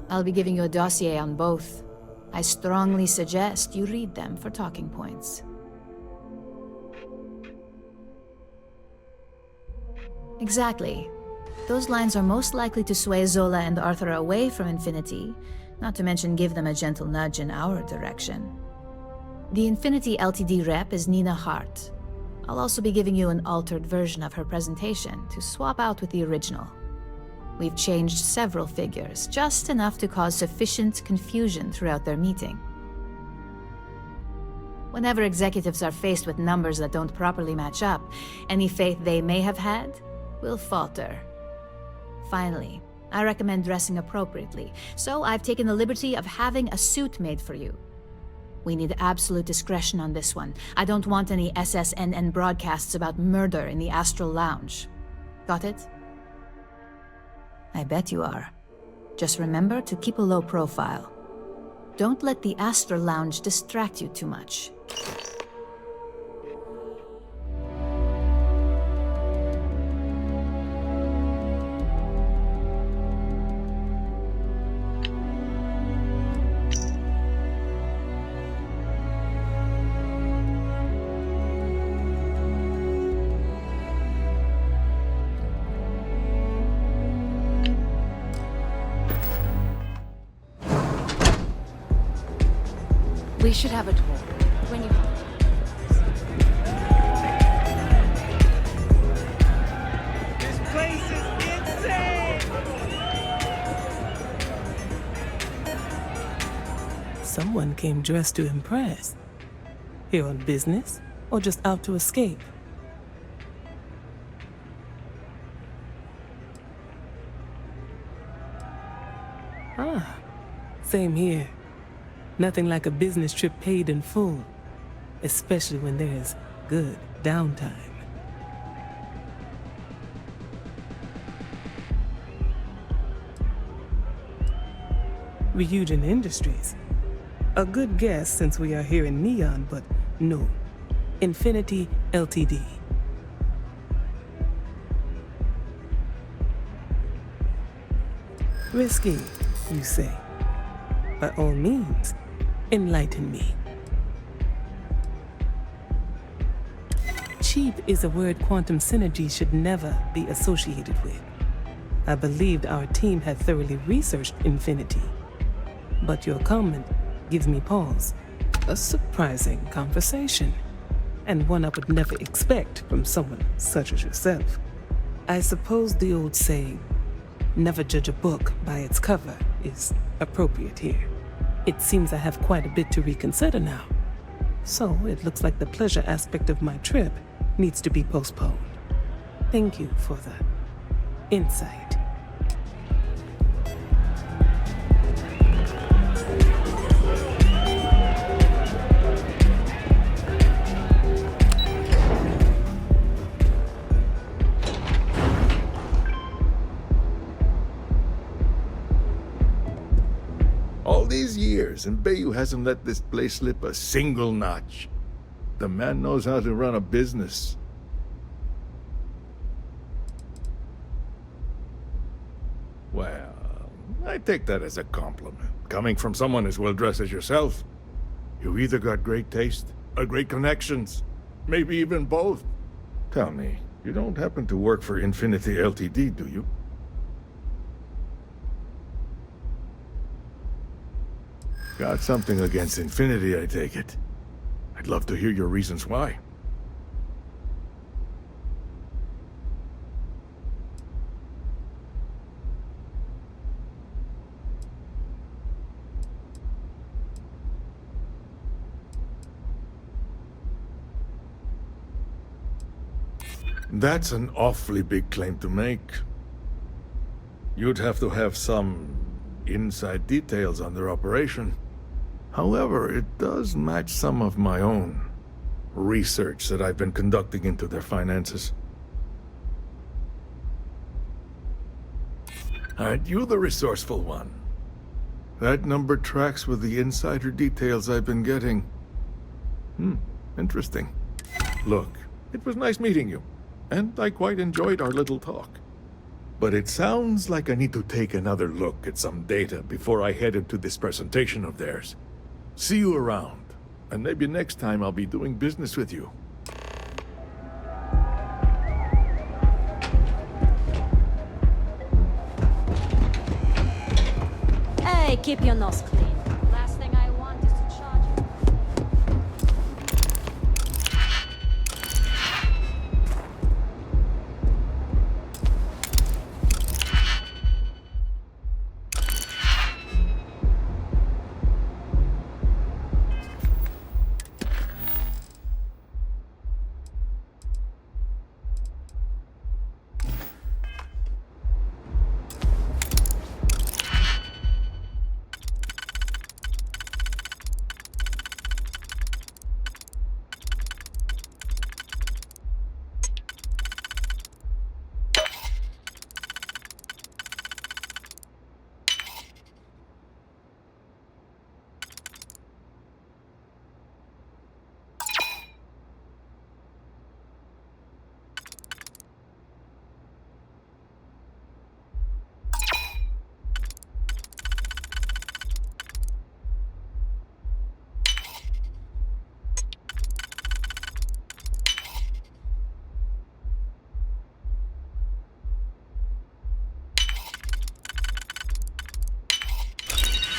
I'll be giving you a dossier on both. I strongly suggest you read them for talking points. Exactly. Those lines are most likely to sway Zola and Arthur away from Infinity, not to mention give them a gentle nudge in our direction. The Infinity Ltd. Rep is Nina Hart. I'll also be giving you an altered version of her presentation to swap out with the original. We've changed several figures, just enough to cause sufficient confusion throughout their meeting. Whenever executives are faced with numbers that don't properly match up, any faith they may have had will falter. Finally, I recommend dressing appropriately, so I've taken the liberty of having a suit made for you. We need absolute discretion on this one. I don't want any SSNN broadcasts about murder in the Astral Lounge. Got it? I bet you are. Just remember to keep a low profile. Don't let the Astral Lounge distract you too much. We should have a talk when you have This place is insane! Someone came dressed to impress. Here on business, or just out to escape? Ah, same here. Nothing like a business trip paid in full, especially when there's good downtime. RYUJIN Industries. A good guess since we are here in Neon, but no. Infinity Ltd. Risky, you say? By all means, enlighten me. Cheap is a word Quantum Synergy should never be associated with. I believed our team had thoroughly researched Infinity. But your comment gives me pause. A surprising conversation, and one I would never expect from someone such as yourself. I suppose the old saying, never judge a book by its cover, is appropriate here. It seems I have quite a bit to reconsider now. So it looks like the pleasure aspect of my trip needs to be postponed. Thank you for the insight. All these years, and Bayou hasn't let this place slip a single notch. The man knows how to run a business. Well, I take that as a compliment, coming from someone as well-dressed as yourself. You either got great taste, or great connections, maybe even both. Tell me, you don't happen to work for Infinity Ltd, do you? Got something against Infinity, I take it. I'd love to hear your reasons why. That's an awfully big claim to make. You'd have to have some inside details on their operation. However, it does match some of my own research that I've been conducting into their finances. Aren't you the resourceful one? That number tracks with the insider details I've been getting. Interesting. Look, it was nice meeting you, and I quite enjoyed our little talk. But it sounds like I need to take another look at some data before I head into this presentation of theirs. See you around, and maybe next time I'll be doing business with you. Hey, keep your nose clean. Last thing I want is to charge you.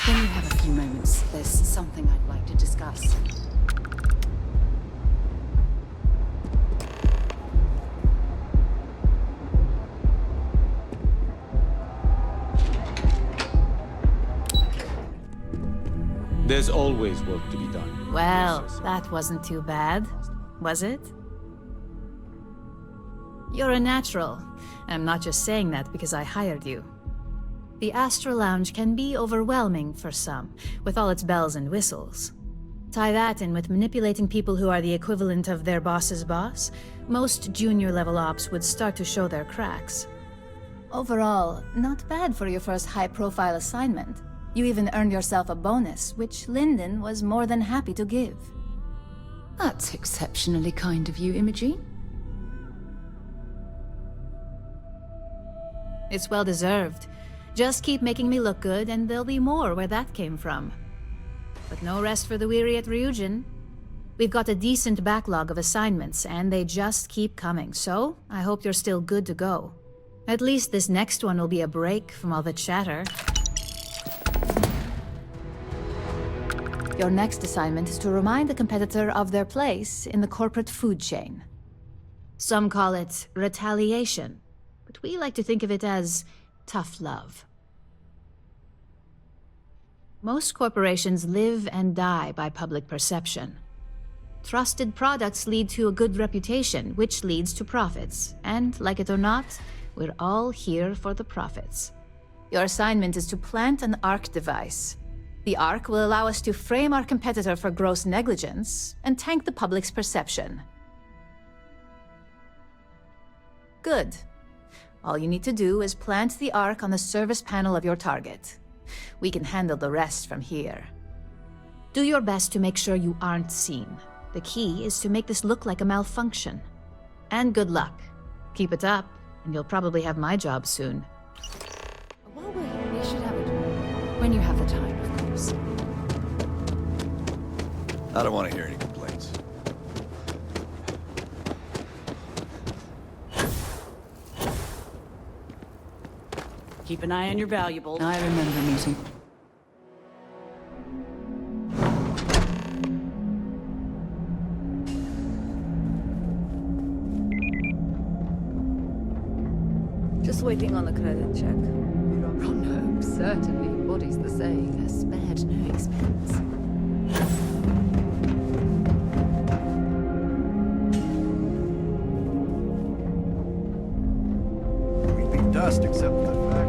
When you have a few moments, there's something I'd like to discuss. There's always work to be done. Well, that wasn't too bad, was it? You're a natural. I'm not just saying that because I hired you. The Astral Lounge can be overwhelming for some, with all its bells and whistles. Tie that in with manipulating people who are the equivalent of their boss's boss, most junior-level ops would start to show their cracks. Overall, not bad for your first high-profile assignment. You even earned yourself a bonus, which Lyndon was more than happy to give. That's exceptionally kind of you, Imogen. It's well-deserved. Just keep making me look good, and there'll be more where that came from. But no rest for the weary at RYUJIN. We've got a decent backlog of assignments, and they just keep coming, so I hope you're still good to go. At least this next one will be a break from all the chatter. Your next assignment is to remind the competitor of their place in the corporate food chain. Some call it retaliation, but we like to think of it as tough love. Most corporations live and die by public perception. Trusted products lead to a good reputation, which leads to profits. And, like it or not, we're all here for the profits. Your assignment is to plant an ARC device. The ARC will allow us to frame our competitor for gross negligence and tank the public's perception. Good. All you need to do is plant the ARC on the service panel of your target. We can handle the rest from here. Do your best to make sure you aren't seen. The key is to make this look like a malfunction. And good luck. Keep it up, and you'll probably have my job soon. While we're here, we should have a drink. I don't want to hear any complaints. Keep an eye on your valuables. I remember meeting. Just waiting on the credit check. From home, certainly. Body's the same. Spared no expense. We'd be dust except for the fact.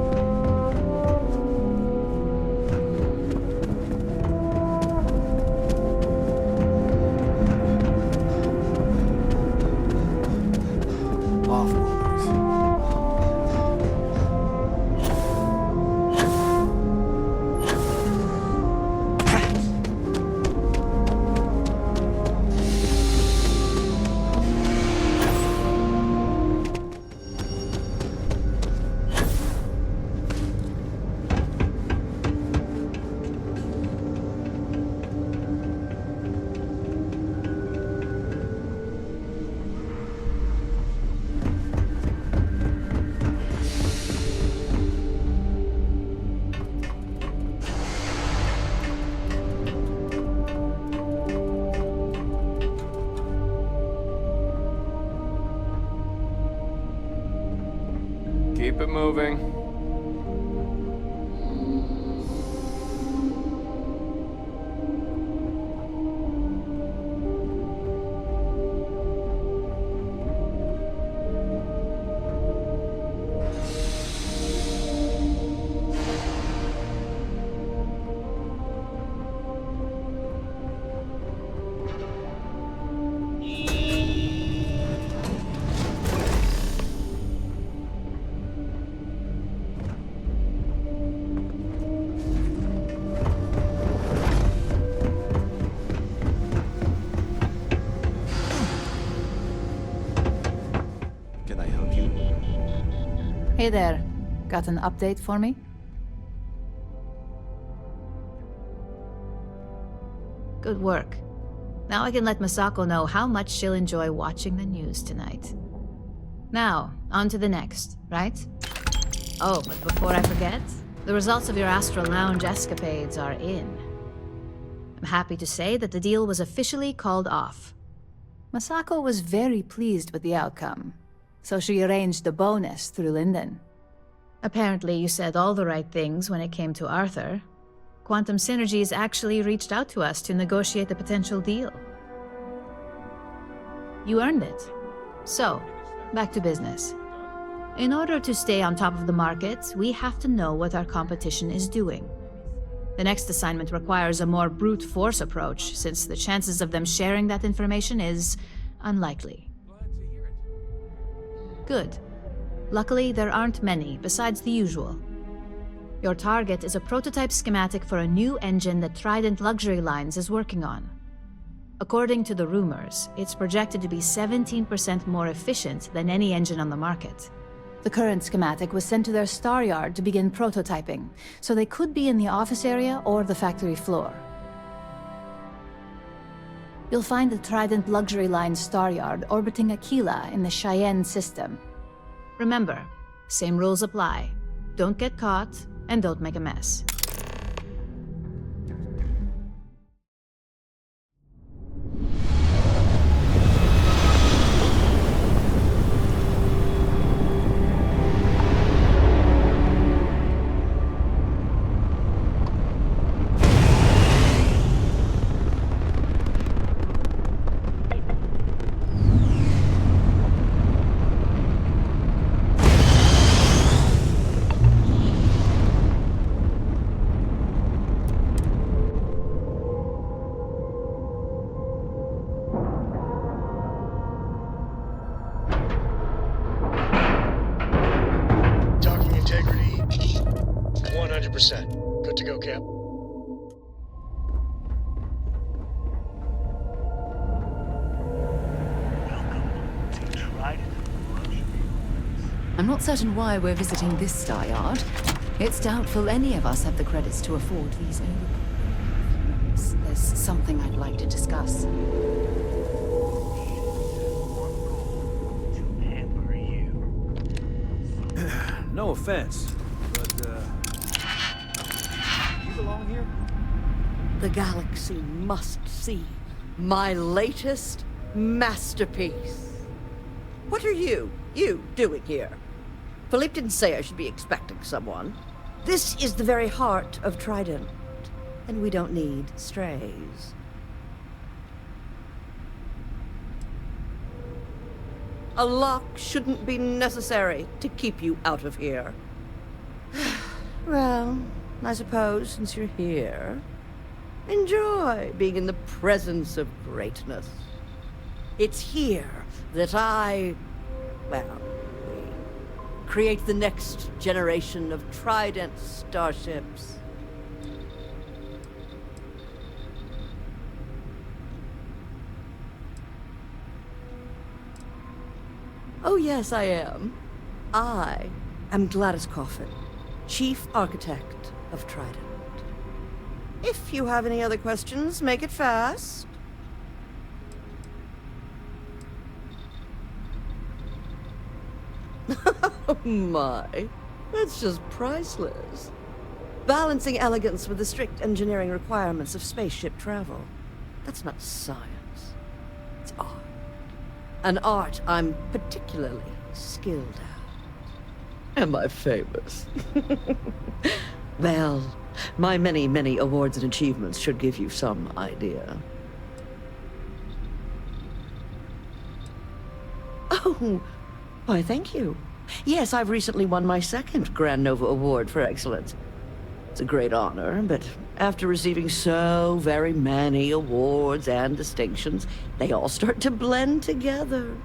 Keep it moving. Hey there. Got an update for me? Good work. Now I can let Masako know how much she'll enjoy watching the news tonight. Now, on to the next, right? Oh, but before I forget, the results of your Astral Lounge escapades are in. I'm happy to say that the deal was officially called off. Masako was very pleased with the outcome, so she arranged a bonus through Linden. Apparently you said all the right things when it came to Arthur. Quantum Synergies actually reached out to us to negotiate the potential deal. You earned it. So, back to business. In order to stay on top of the market, we have to know what our competition is doing. The next assignment requires a more brute force approach, since the chances of them sharing that information is unlikely. Good. Luckily, there aren't many, besides the usual. Your target is a prototype schematic for a new engine that Trident Luxury Lines is working on. According to the rumors, it's projected to be 17% more efficient than any engine on the market. The current schematic was sent to their star yard to begin prototyping, so they could be in the office area or the factory floor. You'll find the Trident Luxury Line star yard orbiting Aquila in the Cheyenne system. Remember, same rules apply. Don't get caught, and don't make a mess. Good to go, Cap. I'm not certain why we're visiting this star yard. It's doubtful any of us have the credits to afford these overpowering. There's something I'd like to discuss. No offense, but, you belong here? The galaxy must see my latest masterpiece. What are you doing here? Philippe didn't say I should be expecting someone. This is the very heart of Trident, and we don't need strays. A lock shouldn't be necessary to keep you out of here. Well, I suppose since you're here, enjoy being in the presence of greatness. It's here that we create the next generation of Trident starships. Oh yes, I am. I am Gladys Coffin, Chief Architect of Trident. If you have any other questions, make it fast. Oh my, that's just priceless. Balancing elegance with the strict engineering requirements of spaceship travel. That's not science, it's art. An art I'm particularly skilled at. Am I famous? Well, my many, many awards and achievements should give you some idea. Oh, why, thank you. Yes, I've recently won my second Grand Nova Award for excellence. It's a great honor, but after receiving so very many awards and distinctions, they all start to blend together.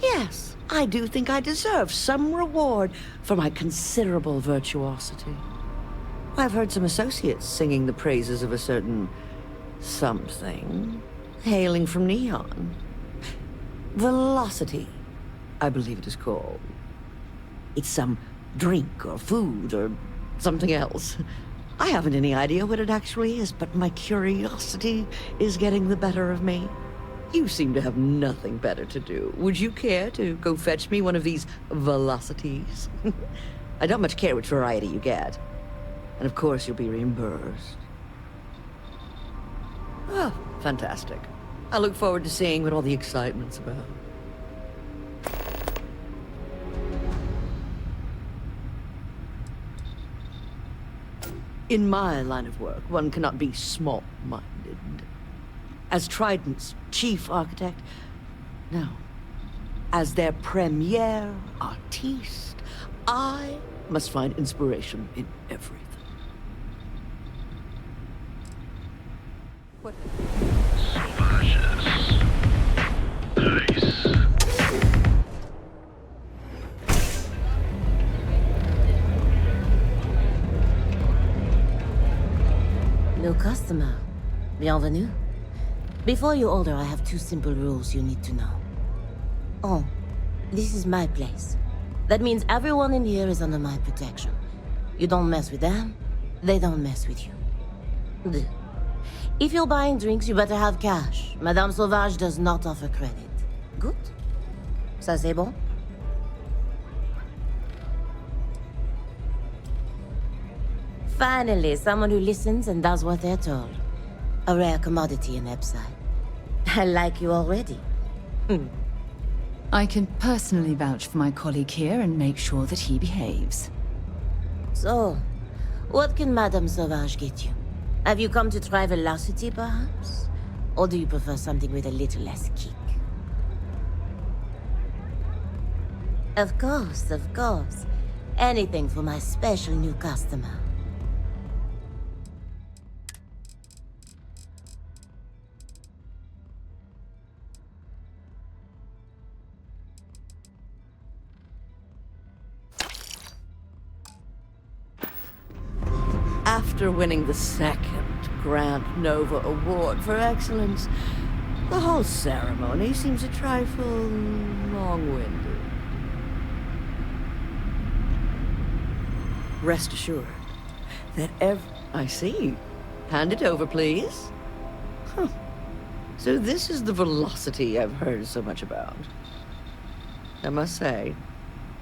Yes, I do think I deserve some reward for my considerable virtuosity. I've heard some associates singing the praises of a certain something, hailing from Neon. Velocity, I believe it is called. It's some drink or food or something else. I haven't any idea what it actually is, but my curiosity is getting the better of me. You seem to have nothing better to do. Would you care to go fetch me one of these velocities? I don't much care which variety you get. And of course you'll be reimbursed. Oh, fantastic. I look forward to seeing what all the excitement's about. In my line of work, one cannot be small-minded. As Trident's chief architect, no. As their premier artiste, I must find inspiration in everything. What? New customer. Bienvenue. Before you order, I have 2 simple rules you need to know. Oh, this is my place. That means everyone in here is under my protection. You don't mess with them, they don't mess with you. 2. If you're buying drinks, you better have cash. Madame Sauvage does not offer credit. Good? Ça c'est bon? Finally, someone who listens and does what they're told. A rare commodity in Epside. I like you already. I can personally vouch for my colleague here and make sure that he behaves. So, what can Madame Sauvage get you? Have you come to try velocity, perhaps? Or do you prefer something with a little less kick? Of course, of course. Anything for my special new customer. After winning the second Grand Nova Award for excellence, the whole ceremony seems a trifle long-winded. Rest assured, I see. Hand it over, please. Huh. So this is the velocity I've heard so much about. I must say,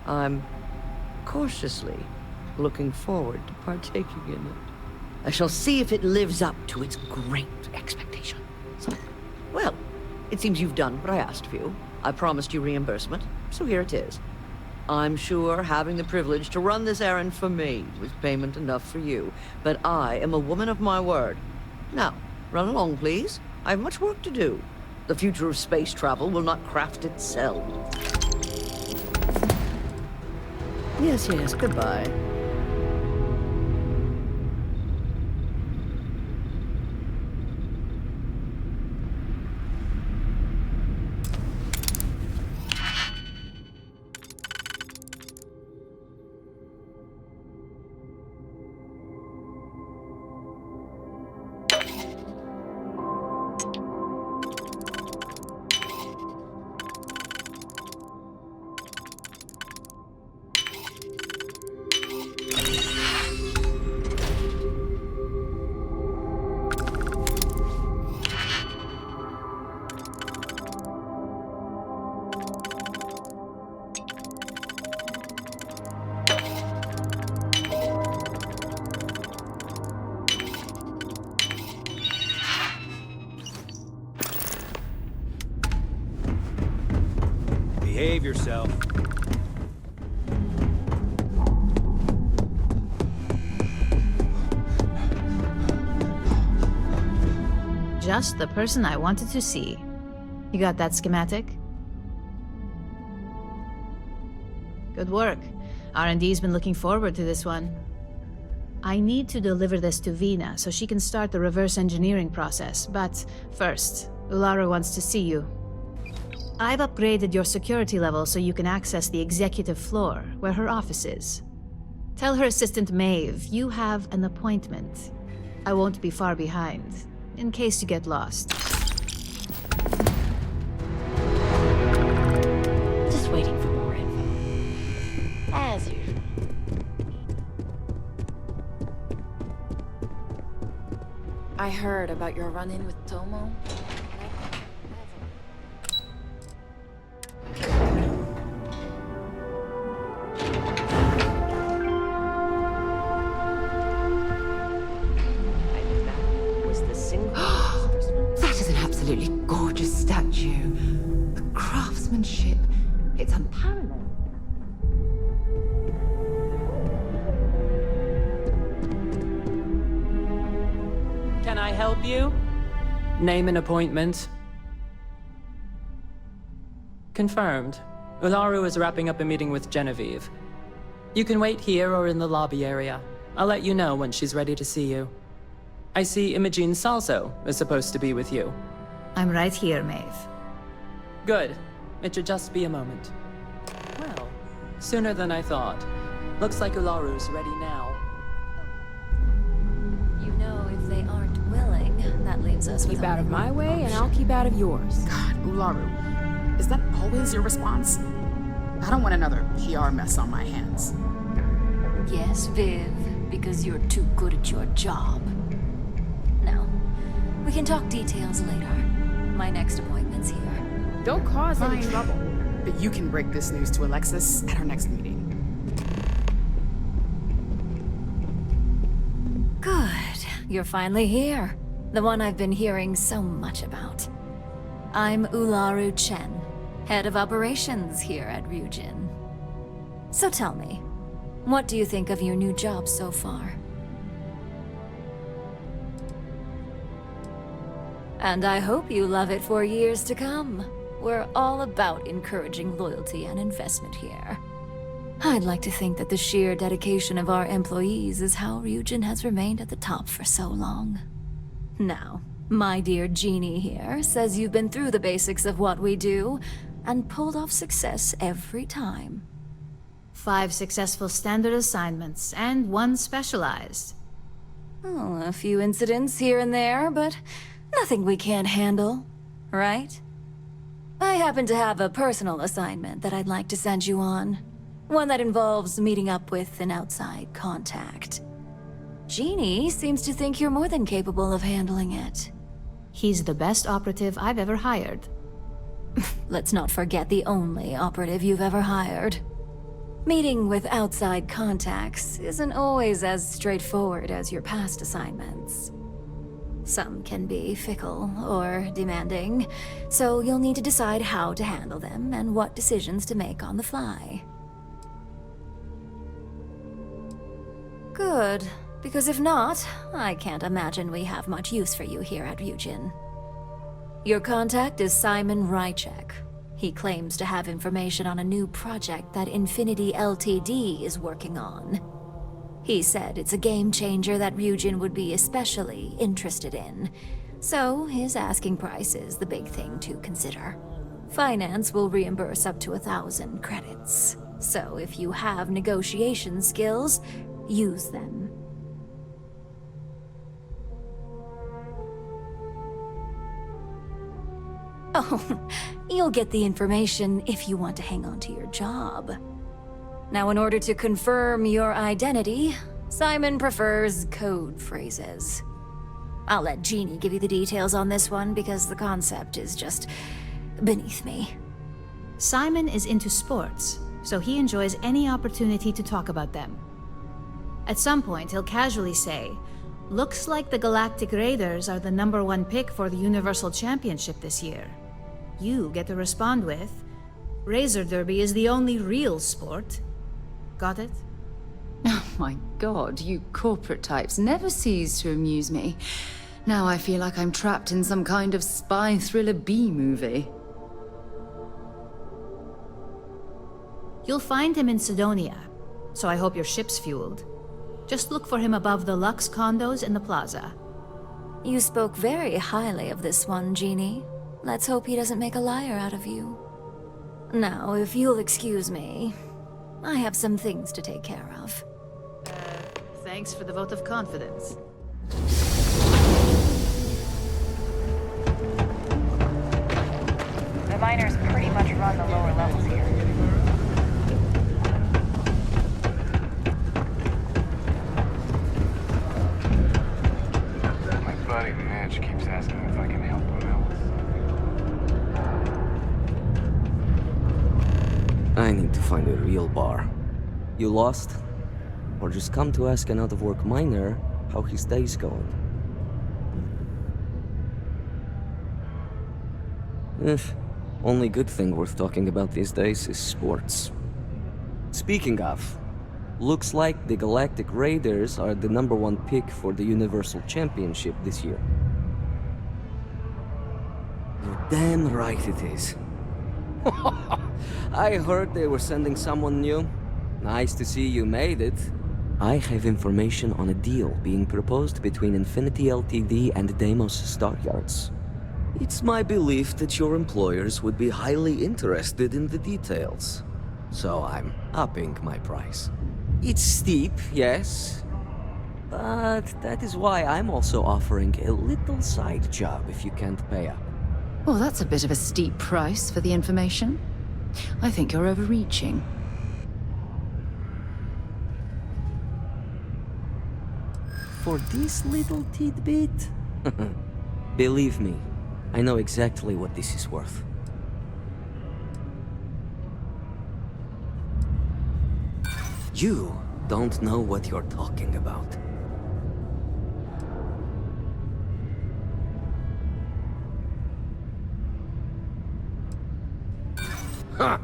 I'm cautiously looking forward to partaking in it. I shall see if it lives up to its great expectations. Well, it seems you've done what I asked of you. I promised you reimbursement, so here it is. I'm sure having the privilege to run this errand for me was payment enough for you, but I am a woman of my word. Now, run along, please. I have much work to do. The future of space travel will not craft itself. Yes, goodbye. Behave yourself. Just the person I wanted to see. You got that schematic? Good work. R&D's been looking forward to this one. I need to deliver this to Vina so she can start the reverse engineering process, but first, Ularu wants to see you. I've upgraded your security level so you can access the executive floor, where her office is. Tell her assistant Maeve you have an appointment. I won't be far behind, in case you get lost. Just waiting for more info. As usual. I heard about your run-in with Tomo. That is an absolutely gorgeous statue. The craftsmanship, it's unparalleled. Can I help you? Name an appointment. Confirmed. Ularu is wrapping up a meeting with Genevieve. You can wait here or in the lobby area. I'll let you know when she's ready to see you. I see Imogen Salso is supposed to be with you. I'm right here, Maeve. Good. It should just be a moment. Well, sooner than I thought. Looks like Ularu's ready now. You know, if they aren't willing, that leaves us with Keep out of my way, and I'll keep out of yours. God, Ularu, is that always your response? I don't want another PR mess on my hands. Yes, Viv, because you're too good at your job. Now, we can talk details later. My next appointment's here. Don't cause any trouble. But you can break this news to Alexis at our next meeting. Good. You're finally here. The one I've been hearing so much about. I'm Ularu Chen, head of operations here at RYUJIN. So tell me, what do you think of your new job so far? And I hope you love it for years to come. We're all about encouraging loyalty and investment here. I'd like to think that the sheer dedication of our employees is how RYUJIN has remained at the top for so long. Now, my dear Jeannie here says you've been through the basics of what we do and pulled off success every time. 5 successful standard assignments and 1 specialized. Oh, a few incidents here and there, but nothing we can't handle, right? I happen to have a personal assignment that I'd like to send you on. One that involves meeting up with an outside contact. Genie seems to think you're more than capable of handling it. He's the best operative I've ever hired. Let's not forget the only operative you've ever hired. Meeting with outside contacts isn't always as straightforward as your past assignments. Some can be fickle or demanding, so you'll need to decide how to handle them and what decisions to make on the fly. Good, because if not, I can't imagine we have much use for you here at RYUJIN. Your contact is Simon Rychek. He claims to have information on a new project that Infinity Ltd is working on. He said it's a game changer that RYUJIN would be especially interested in, so his asking price is the big thing to consider. Finance will reimburse up to 1,000 credits, so if you have negotiation skills, use them. Oh, you'll get the information if you want to hang on to your job. Now, in order to confirm your identity, Simon prefers code phrases. I'll let Jeannie give you the details on this one because the concept is just beneath me. Simon is into sports, so he enjoys any opportunity to talk about them. At some point, he'll casually say, "Looks like the Galactic Raiders are the #1 pick for the Universal Championship this year." You get to respond with, "Razor Derby is the only real sport." Got it? Oh my god, you corporate types never cease to amuse me. Now I feel like I'm trapped in some kind of spy thriller B-movie. You'll find him in Sidonia, so I hope your ship's fueled. Just look for him above the Lux condos in the plaza. You spoke very highly of this one, Jeannie. Let's hope he doesn't make a liar out of you. Now, if you'll excuse me, I have some things to take care of. Thanks for the vote of confidence. The miners pretty much run the lower levels here. My buddy Mitch keeps asking if I can help him out. I need to find a real bar. You lost? Or just come to ask an out-of-work miner how his day's going? Only good thing worth talking about these days is sports. Speaking of, looks like the Galactic Raiders are the #1 pick for the Universal Championship this year. You're damn right it is. I heard they were sending someone new. Nice to see you made it. I have information on a deal being proposed between Infinity Ltd and Deimos Staryards. It's my belief that your employers would be highly interested in the details. So I'm upping my price. It's steep, yes. But that is why I'm also offering a little side job if you can't pay up. Well, that's a bit of a steep price for the information. I think you're overreaching. For this little tidbit? Believe me, I know exactly what this is worth. You don't know what you're talking about. Ha!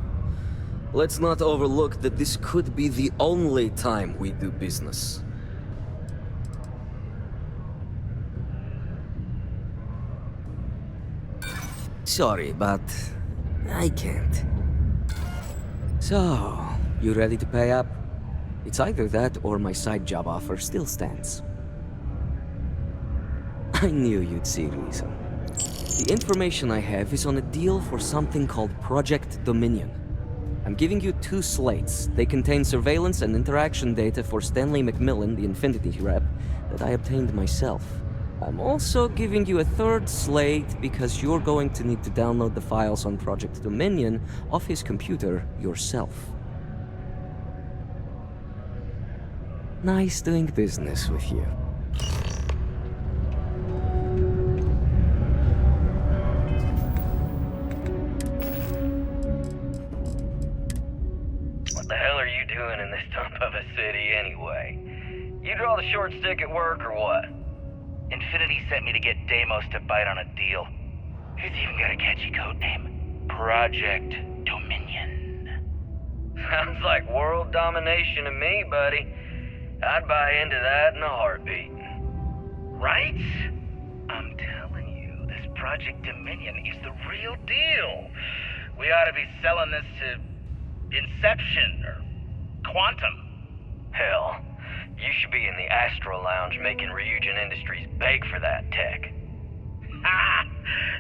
Let's not overlook that this could be the only time we do business. Sorry, but I can't. So, you ready to pay up? It's either that or my side job offer still stands. I knew you'd see reason. The information I have is on a deal for something called Project Dominion. I'm giving you 2 slates. They contain surveillance and interaction data for Stanley McMillan, the Infinity rep, that I obtained myself. I'm also giving you a 3rd slate because you're going to need to download the files on Project Dominion off his computer yourself. Nice doing business with you. What the hell are you doing in this dump of a city anyway? You draw the short stick at work or what? Infinity sent me to get Deimos to bite on a deal. He's even got a catchy code name. Project Dominion. Sounds like world domination to me, buddy. I'd buy into that in a heartbeat. Right? I'm telling you, this Project Dominion is the real deal. We ought to be selling this to Inception or Quantum. Hell, you should be in the Astro Lounge making RYUJIN Industries beg for that tech. Ha!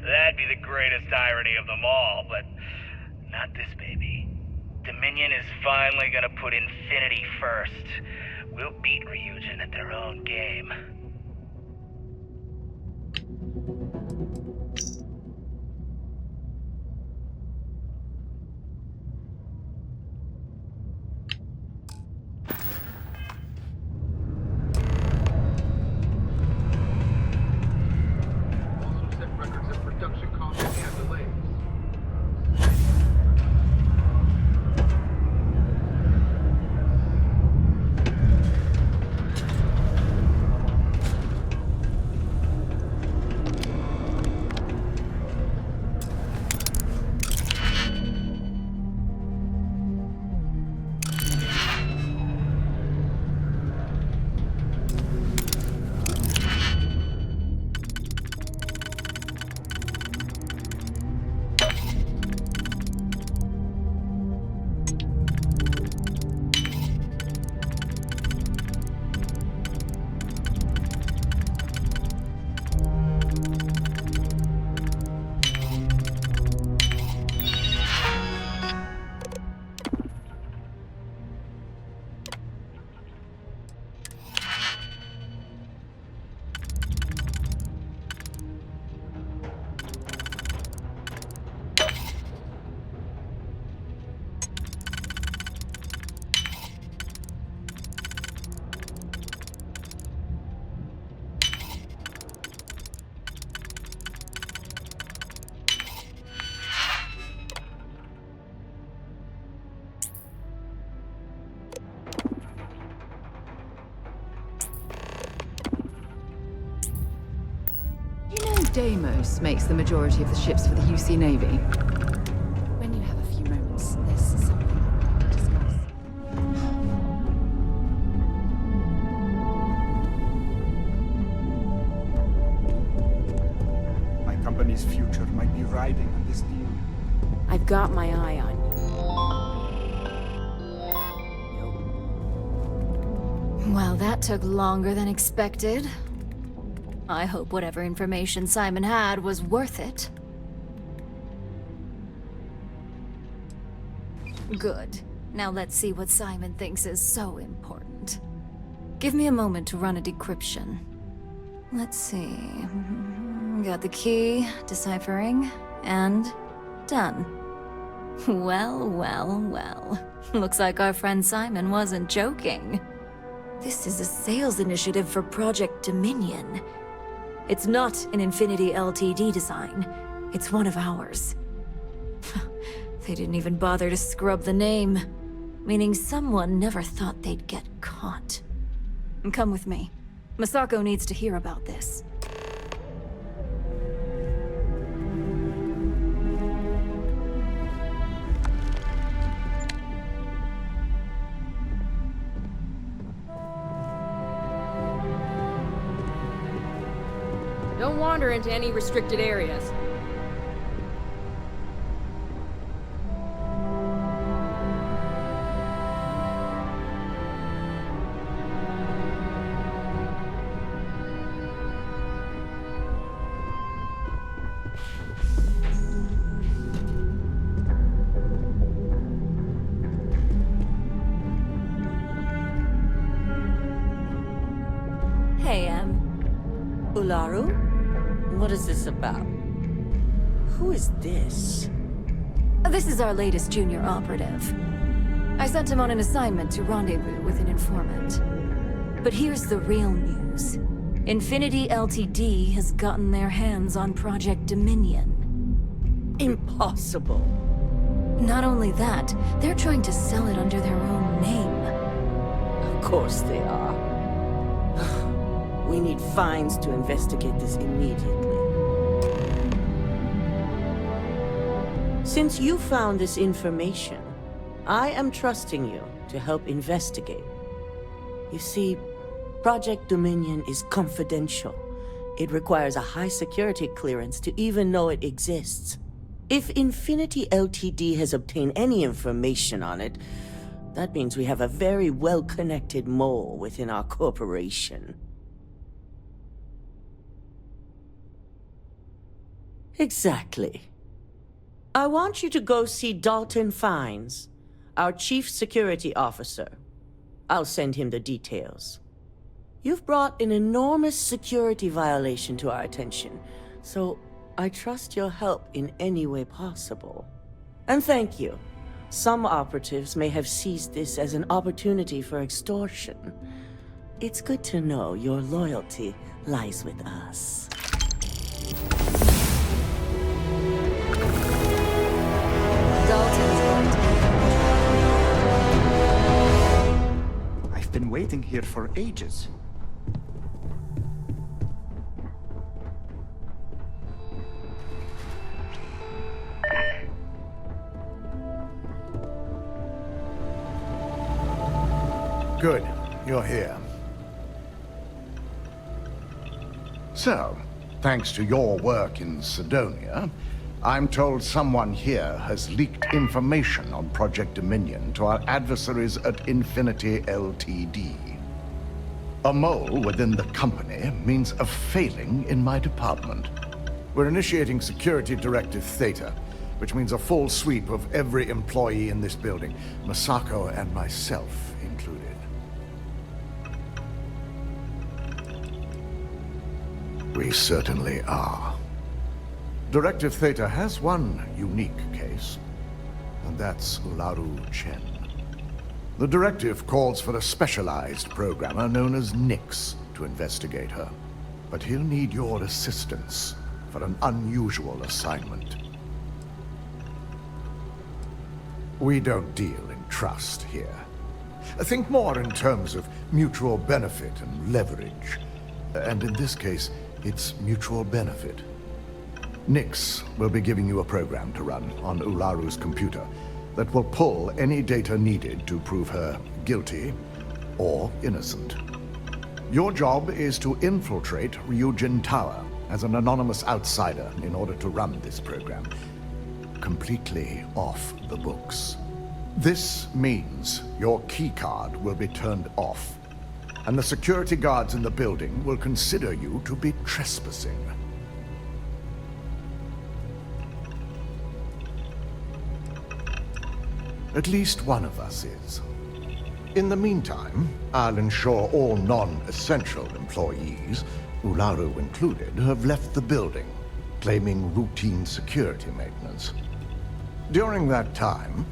That'd be the greatest irony of them all, but not this baby. Dominion is finally gonna put Infinity first. We'll beat RYUJIN at their own game. Deimos makes the majority of the ships for the UC Navy. When you have a few moments, there's something I want to discuss. My company's future might be riding on this deal. I've got my eye on you. Well, that took longer than expected. I hope whatever information Simon had was worth it. Good. Now let's see what Simon thinks is so important. Give me a moment to run a decryption. Let's see. Got the key, deciphering, and done. Well, well, well. Looks like our friend Simon wasn't joking. This is a sales initiative for Project Dominion. It's not an Infinity Ltd design. It's one of ours. They didn't even bother to scrub the name, meaning someone never thought they'd get caught. Come with me. Masako needs to hear about this. Don't wander into any restricted areas. Hey, Ularu? What is this about? Who is this? This is our latest junior operative. I sent him on an assignment to rendezvous with an informant. But here's the real news. Infinity Ltd. has gotten their hands on Project Dominion. Impossible. Not only that, they're trying to sell it under their own name. Of course they are. We need fines to investigate this immediately. Since you found this information, I am trusting you to help investigate. You see, Project Dominion is confidential. It requires a high security clearance to even know it exists. If Infinity Ltd. has obtained any information on it, that means we have a very well-connected mole within our corporation. Exactly. I want you to go see Dalton Fines, our Chief Security Officer. I'll send him the details. You've brought an enormous security violation to our attention, so I trust your help in any way possible. And thank you. Some operatives may have seized this as an opportunity for extortion. It's good to know your loyalty lies with us. I've been waiting here for ages. Good, you're here. So, thanks to your work in Sidonia, I'm told someone here has leaked information on Project Dominion to our adversaries at Infinity Ltd. A mole within the company means a failing in my department. We're initiating Security Directive Theta, which means a full sweep of every employee in this building, Masako and myself included. We certainly are. Directive Theta has one unique case, and that's Ularu Chen. The directive calls for a specialized programmer known as Nix to investigate her, but he'll need your assistance for an unusual assignment. We don't deal in trust here. Think more in terms of mutual benefit and leverage. And in this case, it's mutual benefit. Nix will be giving you a program to run on Ularu's computer that will pull any data needed to prove her guilty or innocent. Your job is to infiltrate RYUJIN Tower as an anonymous outsider in order to run this program completely off the books. This means your keycard will be turned off, and the security guards in the building will consider you to be trespassing. At least one of us is. In the meantime, I'll ensure all non-essential employees, Ularu included, have left the building, claiming routine security maintenance. During that time,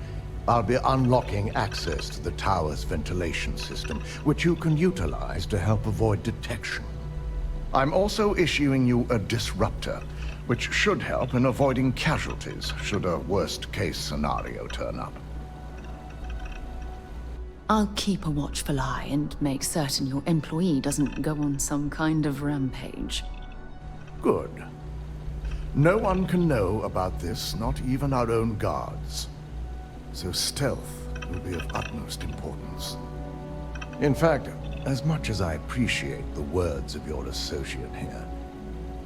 I'll be unlocking access to the tower's ventilation system, which you can utilize to help avoid detection. I'm also issuing you a disruptor, which should help in avoiding casualties should a worst-case scenario turn up. I'll keep a watchful eye and make certain your employee doesn't go on some kind of rampage. Good. No one can know about this, not even our own guards. So stealth will be of utmost importance. In fact, as much as I appreciate the words of your associate here,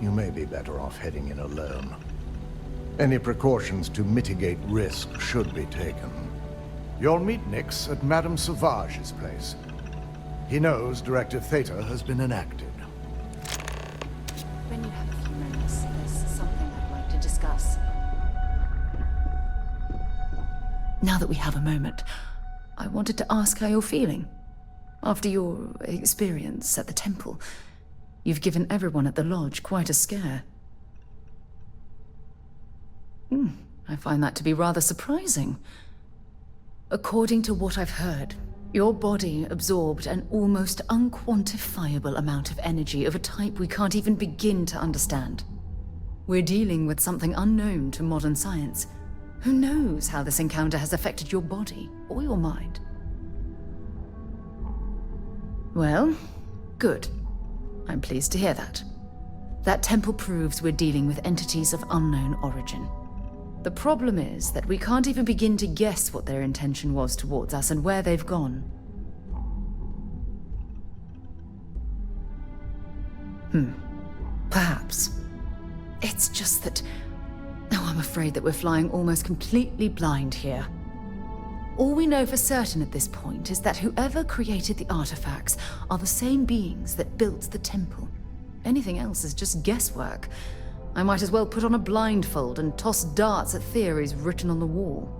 you may be better off heading in alone. Any precautions to mitigate risk should be taken. You'll meet Nix at Madame Sauvage's place. He knows Directive Theta has been enacted. When you have a few moments, there's something I'd like to discuss. Now that we have a moment, I wanted to ask how you're feeling. After your experience at the temple, you've given everyone at the lodge quite a scare. I find that to be rather surprising. According to what I've heard, Your body absorbed an almost unquantifiable amount of energy of a type we can't even begin to understand. We're dealing with something unknown to modern science. Who knows how this encounter has affected your body or your mind? Well, good. I'm pleased to hear that. That temple proves we're dealing with entities of unknown origin. The problem is that we can't even begin to guess what their intention was towards us and where they've gone. Perhaps. It's just that... Oh, I'm afraid that we're flying almost completely blind here. All we know for certain at this point is that whoever created the artifacts are the same beings that built the temple. Anything else is just guesswork. I might as well put on a blindfold and toss darts at theories written on the wall.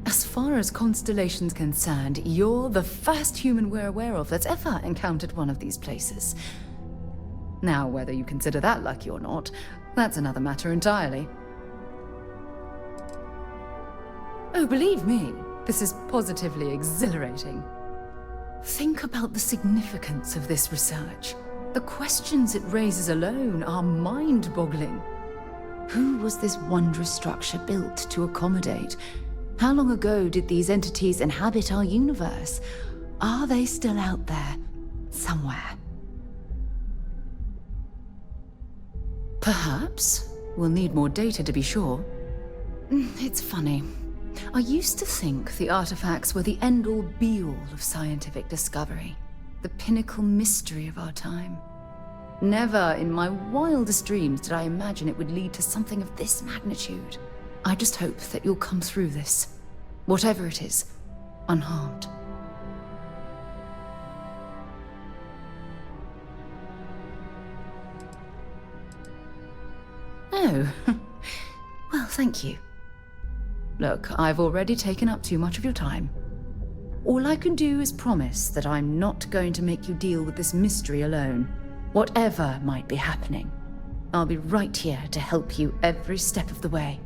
As far as Constellation's concerned, you're the first human we're aware of that's ever encountered one of these places. Now, whether you consider that lucky or not, that's another matter entirely. Oh, believe me, this is positively exhilarating. Think about the significance of this research. The questions it raises alone are mind-boggling. Who was this wondrous structure built to accommodate? How long ago did these entities inhabit our universe? Are they still out there, somewhere? Perhaps. We'll need more data to be sure. It's funny. I used to think the artifacts were the end-all be-all of scientific discovery, the pinnacle mystery of our time. Never in my wildest dreams did I imagine it would lead to something of this magnitude. I just hope that you'll come through this, whatever it is, unharmed. Oh, well, thank you. Look, I've already taken up too much of your time. All I can do is promise that I'm not going to make you deal with this mystery alone. Whatever might be happening, I'll be right here to help you every step of the way.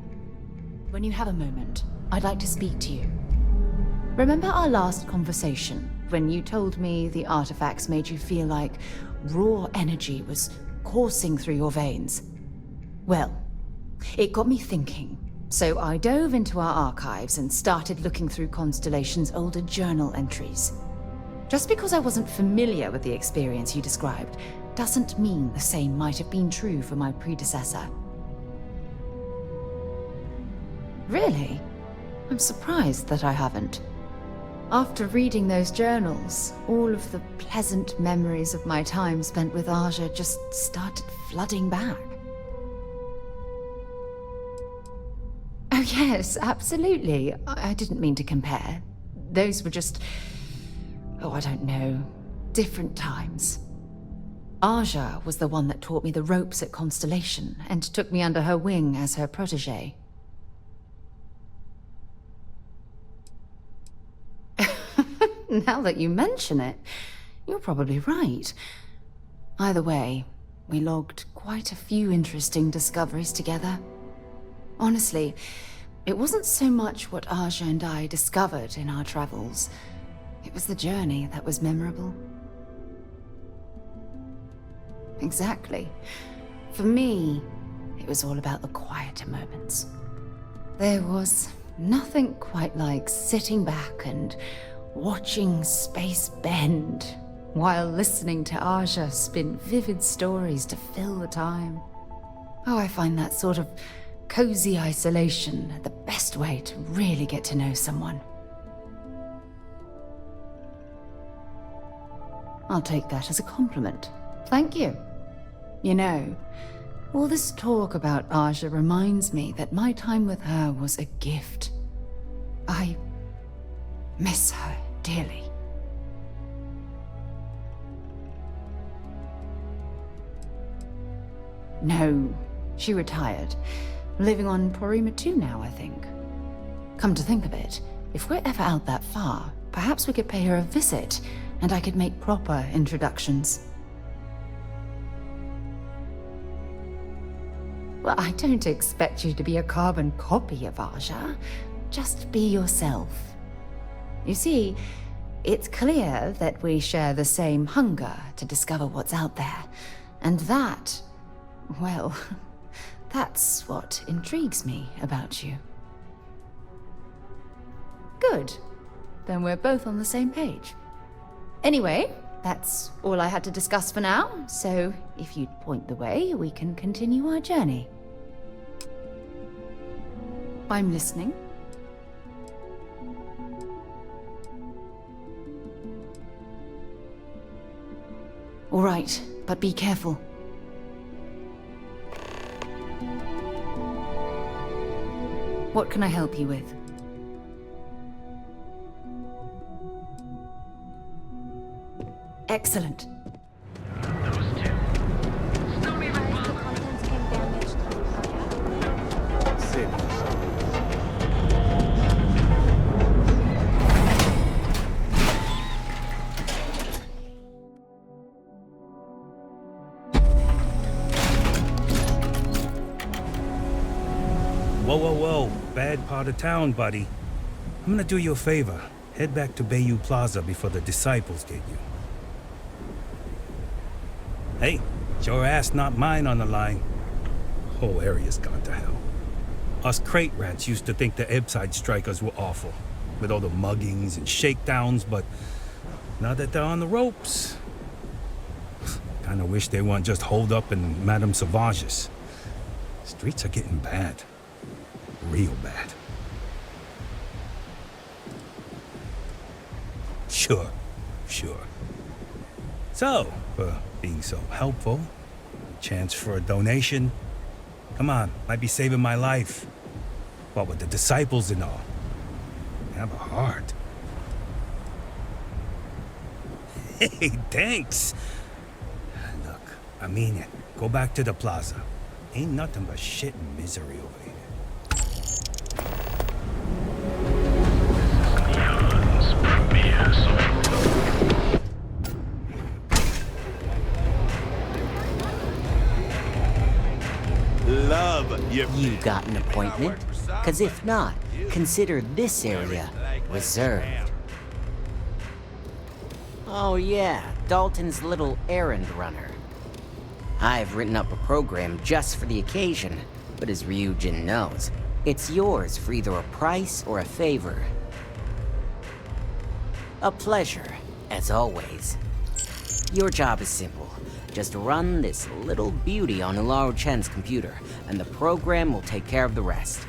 When you have a moment, I'd like to speak to you. Remember our last conversation, when you told me the artifacts made you feel like raw energy was coursing through your veins? Well, it got me thinking. So I dove into our archives and started looking through Constellation's older journal entries. Just because I wasn't familiar with the experience you described, doesn't mean the same might have been true for my predecessor. Really? I'm surprised that I haven't. After reading those journals, all of the pleasant memories of my time spent with Aja just started flooding back. Oh yes, absolutely. I didn't mean to compare. Those were just... oh, I don't know. Different times. Aja was the one that taught me the ropes at Constellation and took me under her wing as her protégé. Now that you mention it, you're probably right. Either way, we logged quite a few interesting discoveries together. Honestly, it wasn't so much what Aja and I discovered in our travels. It was the journey that was memorable. Exactly. For me, it was all about the quieter moments. There was nothing quite like sitting back and watching space bend while listening to Aja spin vivid stories to fill the time. Oh, I find that sort of cozy isolation the best way to really get to know someone. I'll take that as a compliment. Thank you. You know, all this talk about Aja reminds me that my time with her was a gift. I miss her dearly. No, she retired. Living on Porima 2 now, I think. Come to think of it, if we're ever out that far, perhaps we could pay her a visit, and I could make proper introductions. Well, I don't expect you to be a carbon copy of Aja. Just be yourself. You see, it's clear that we share the same hunger to discover what's out there. And that, well, that's what intrigues me about you. Good. Then we're both on the same page. Anyway, that's all I had to discuss for now, so if you'd point the way, we can continue our journey. I'm listening. All right, but be careful. What can I help you with? Excellent. Whoa, whoa, whoa. Bad part of town, buddy. I'm gonna do you a favor. Head back to Bayou Plaza before the disciples get you. Hey, it's your ass, not mine on the line. Whole area's gone to hell. Us crate rats used to think the Ebbside strikers were awful, with all the muggings and shakedowns, but now that they're on the ropes, kinda wish they weren't just holed up in Madame Sauvage's. Streets are getting bad. Real bad. Sure. So, for being so helpful, chance for a donation. Come on, might be saving my life. What with the disciples and all. Have a heart. Hey, thanks. Look, I mean it. Go back to the plaza. Ain't nothing but shit and misery over here. You got an appointment? Because if not, consider this area reserved. Oh yeah, Dalton's little errand runner. I've written up a program just for the occasion, but as RYUJIN knows, it's yours for either a price or a favor. A pleasure, as always. Your job is simple. Just run this little beauty on Ularu Chen's computer, and the program will take care of the rest.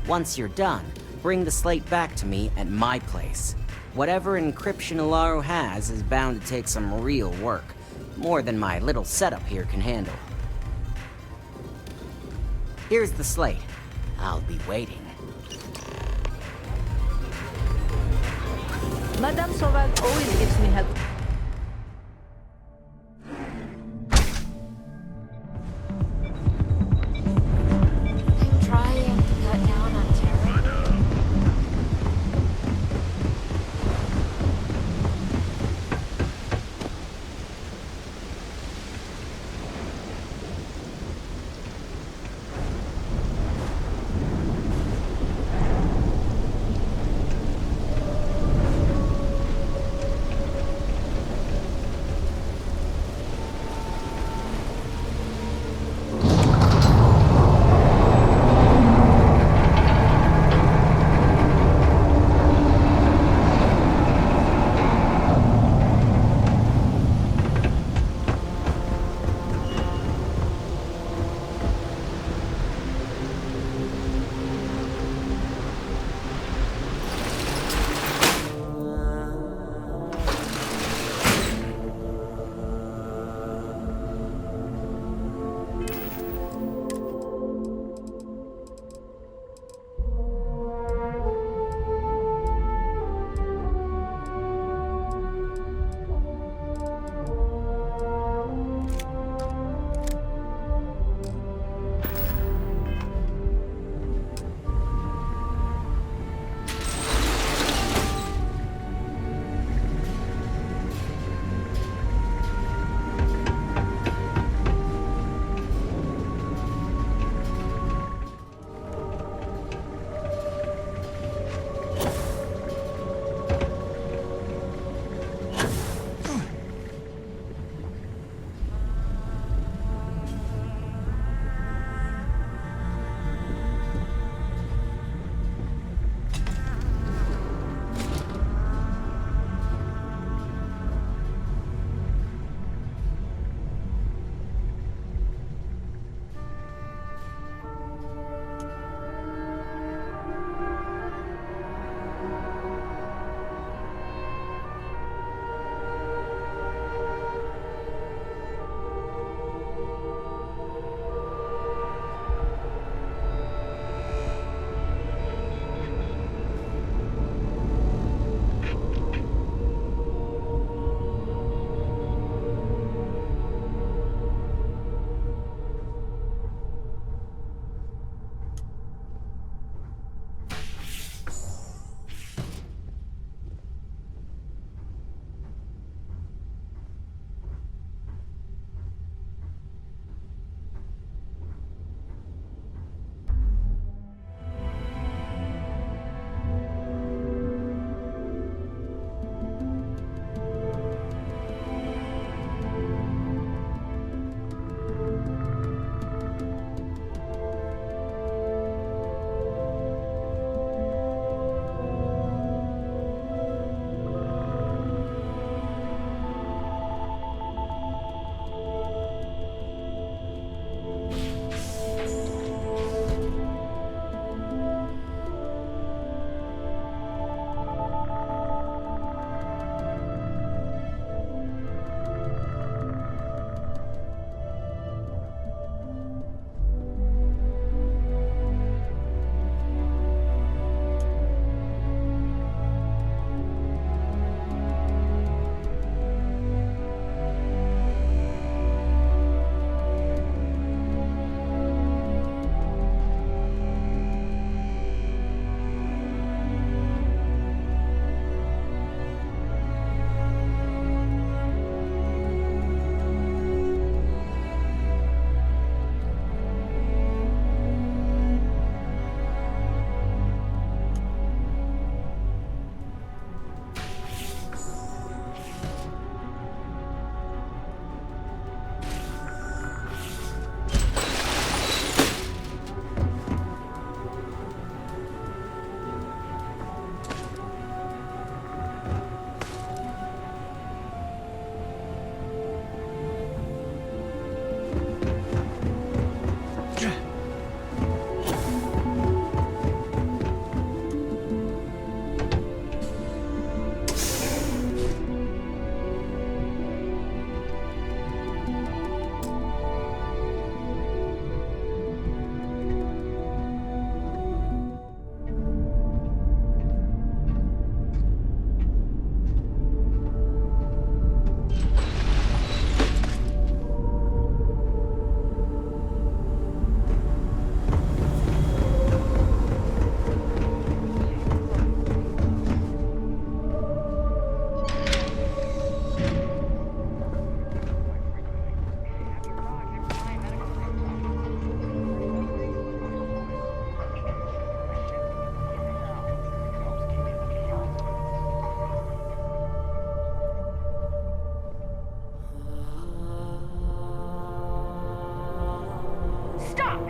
Once you're done, bring the slate back to me at my place. Whatever encryption Ularu has is bound to take some real work. More than my little setup here can handle. Here's the slate. I'll be waiting. Madame Sauvage always gives me help. Trying to cut down on terror.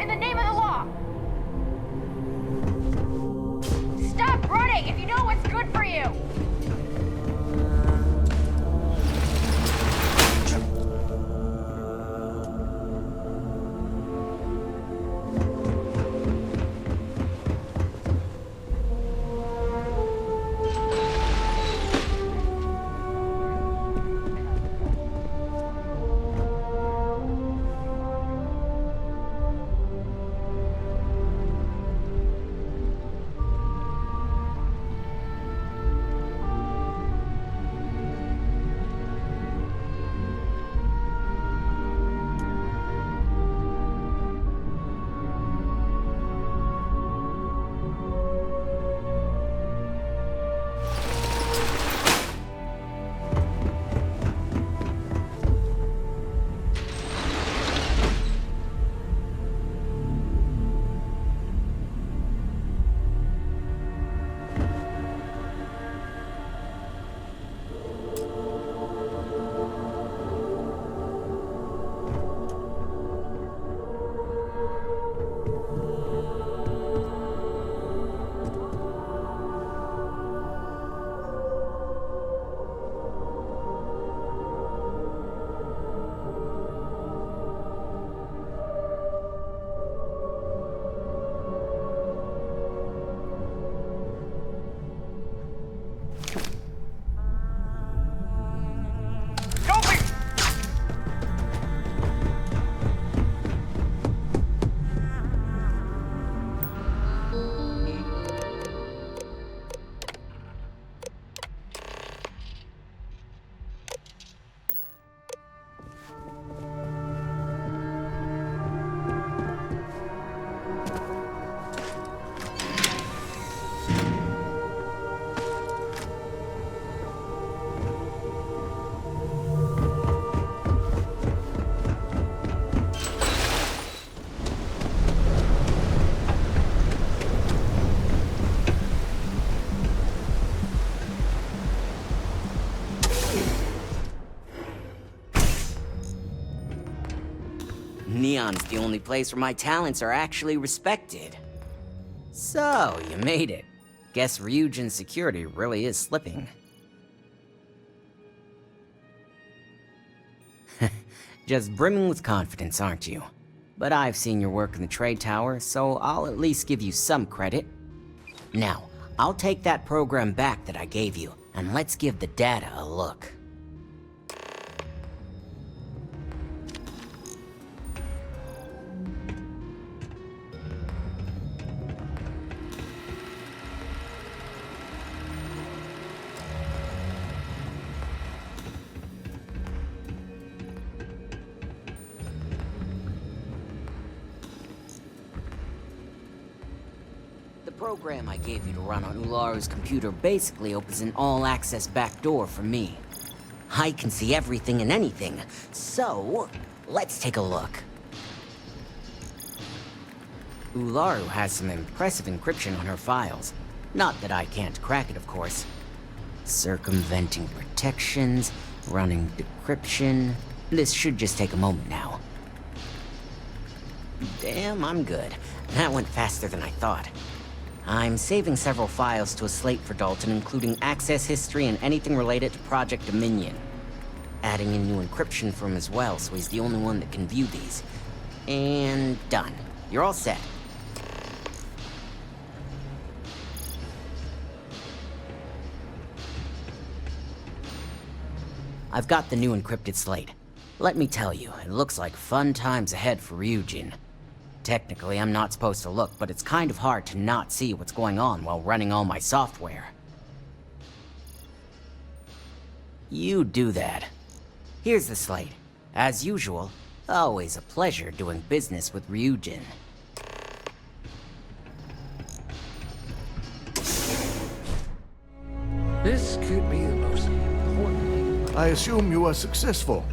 in the name of the law! Stop running if you know what's good for you! Neon's the only place where my talents are actually respected. So, you made it. Guess RYUJIN's security really is slipping. Just brimming with confidence, aren't you? But I've seen your work in the trade tower, so I'll at least give you some credit. Now, I'll take that program back that I gave you, and let's give the data a look. The program I gave you to run on Ularu's computer basically opens an all-access backdoor for me. I can see everything and anything, so let's take a look. Ularu has some impressive encryption on her files. Not that I can't crack it, of course. Circumventing protections, running decryption. This should just take a moment now. Damn, I'm good. That went faster than I thought. I'm saving several files to a slate for Dalton, including access history and anything related to Project Dominion. Adding in new encryption for him as well, so he's the only one that can view these. And done. You're all set. I've got the new encrypted slate. Let me tell you, it looks like fun times ahead for RYUJIN. Technically, I'm not supposed to look, but it's kind of hard to not see what's going on while running all my software. You do that. Here's the slate. As usual, always a pleasure doing business with RYUJIN. This could be the most important thing. I assume you were successful.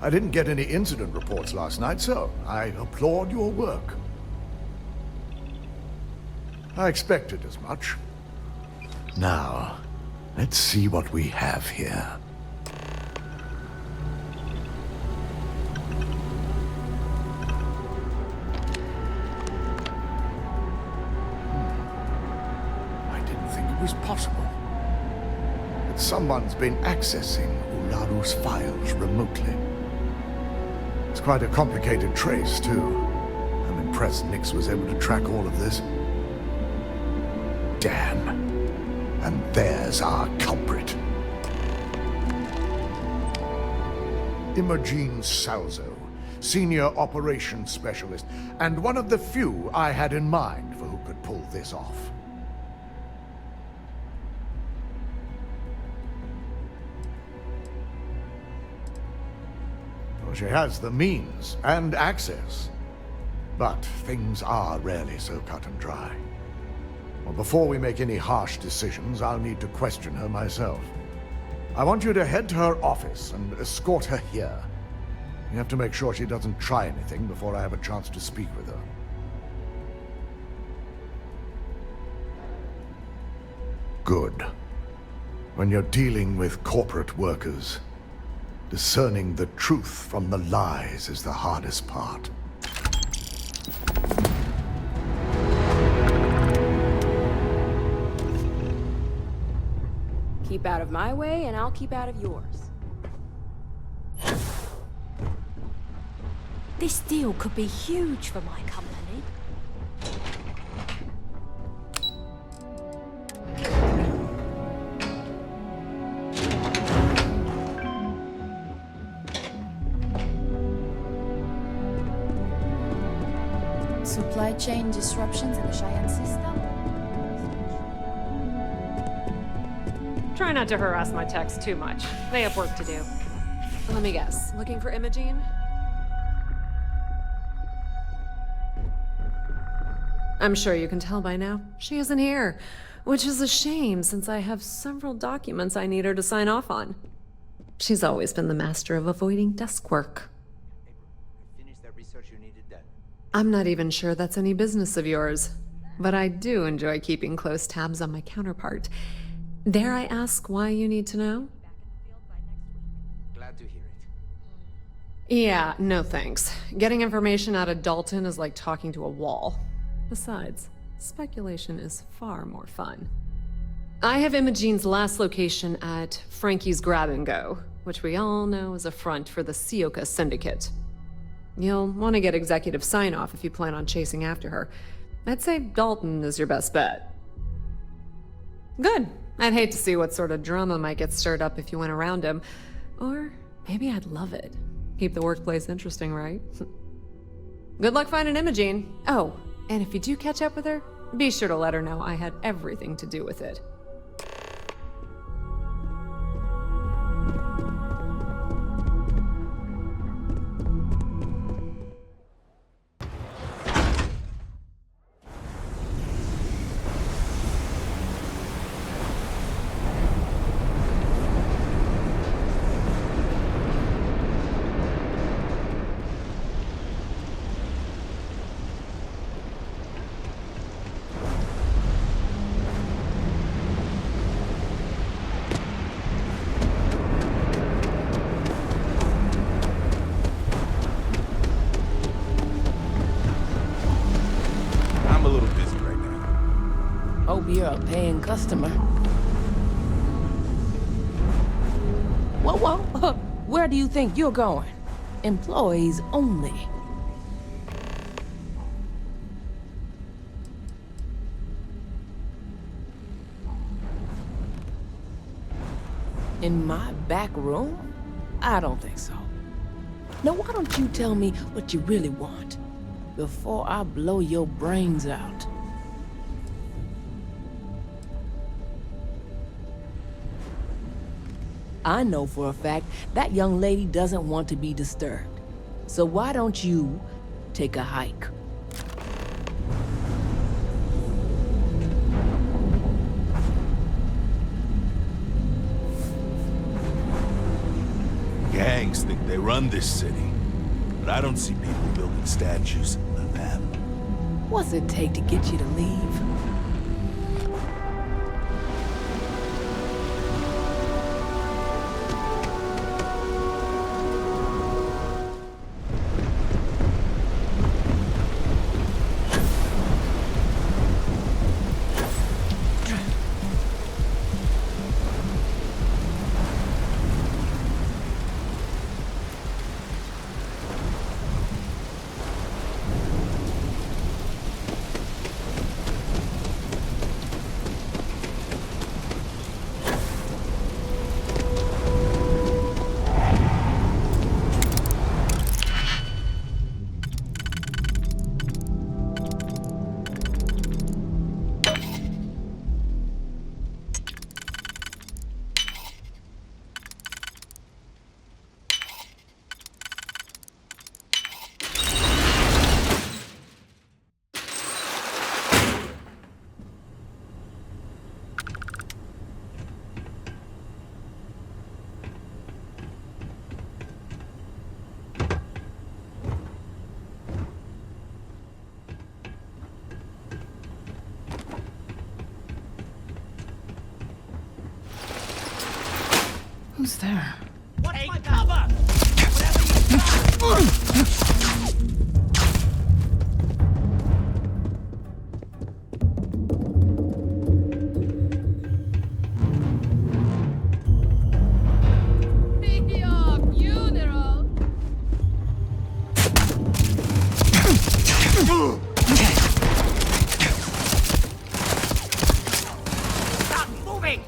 I didn't get any incident reports last night, so I applaud your work. I expected as much. Now, let's see what we have here. was possible. But someone's been accessing Ularu's files remotely. It's quite a complicated trace, too. I'm impressed Nix was able to track all of this. Damn. And there's our culprit. Imogen Salzo, Senior Operations Specialist, and one of the few I had in mind for who could pull this off. Well, she has the means and access, but things are rarely so cut and dry. Well, before we make any harsh decisions, I'll need to question her myself. I want you to head to her office and escort her here. You have to make sure she doesn't try anything before I have a chance to speak with her. Good. When you're dealing with corporate workers, discerning the truth from the lies is the hardest part. Keep out of my way, and I'll keep out of yours. This deal could be huge for my company. Supply chain disruptions in the Cheyenne system? Try not to harass my techs too much. They have work to do. Let me guess. Looking for Imogen? I'm sure you can tell by now. She isn't here. Which is a shame, since I have several documents I need her to sign off on. She's always been the master of avoiding desk work. Finish that research you needed done. I'm not even sure that's any business of yours. But I do enjoy keeping close tabs on my counterpart. Dare I ask why you need to know? Glad to hear it. Yeah, no thanks. Getting information out of Dalton is like talking to a wall. Besides, speculation is far more fun. I have Imogen's last location at Frankie's Grab and Go, which we all know is a front for the Sioka Syndicate. You'll want to get executive sign-off if you plan on chasing after her. I'd say Dalton is your best bet. Good. I'd hate to see what sort of drama might get stirred up if you went around him. Or maybe I'd love it. Keep the workplace interesting, right? Good luck finding Imogen. Oh, and if you do catch up with her, be sure to let her know I had everything to do with it. You're a paying customer. Whoa, where do you think you're going? Employees only. In my back room? I don't think so. Now why don't you tell me what you really want before I blow your brains out? I know for a fact that young lady doesn't want to be disturbed. So why don't you take a hike? Gangs think they run this city, but I don't see people building statues of them. What's it take to get you to leave? Who's there? Hey, cover! Stop moving!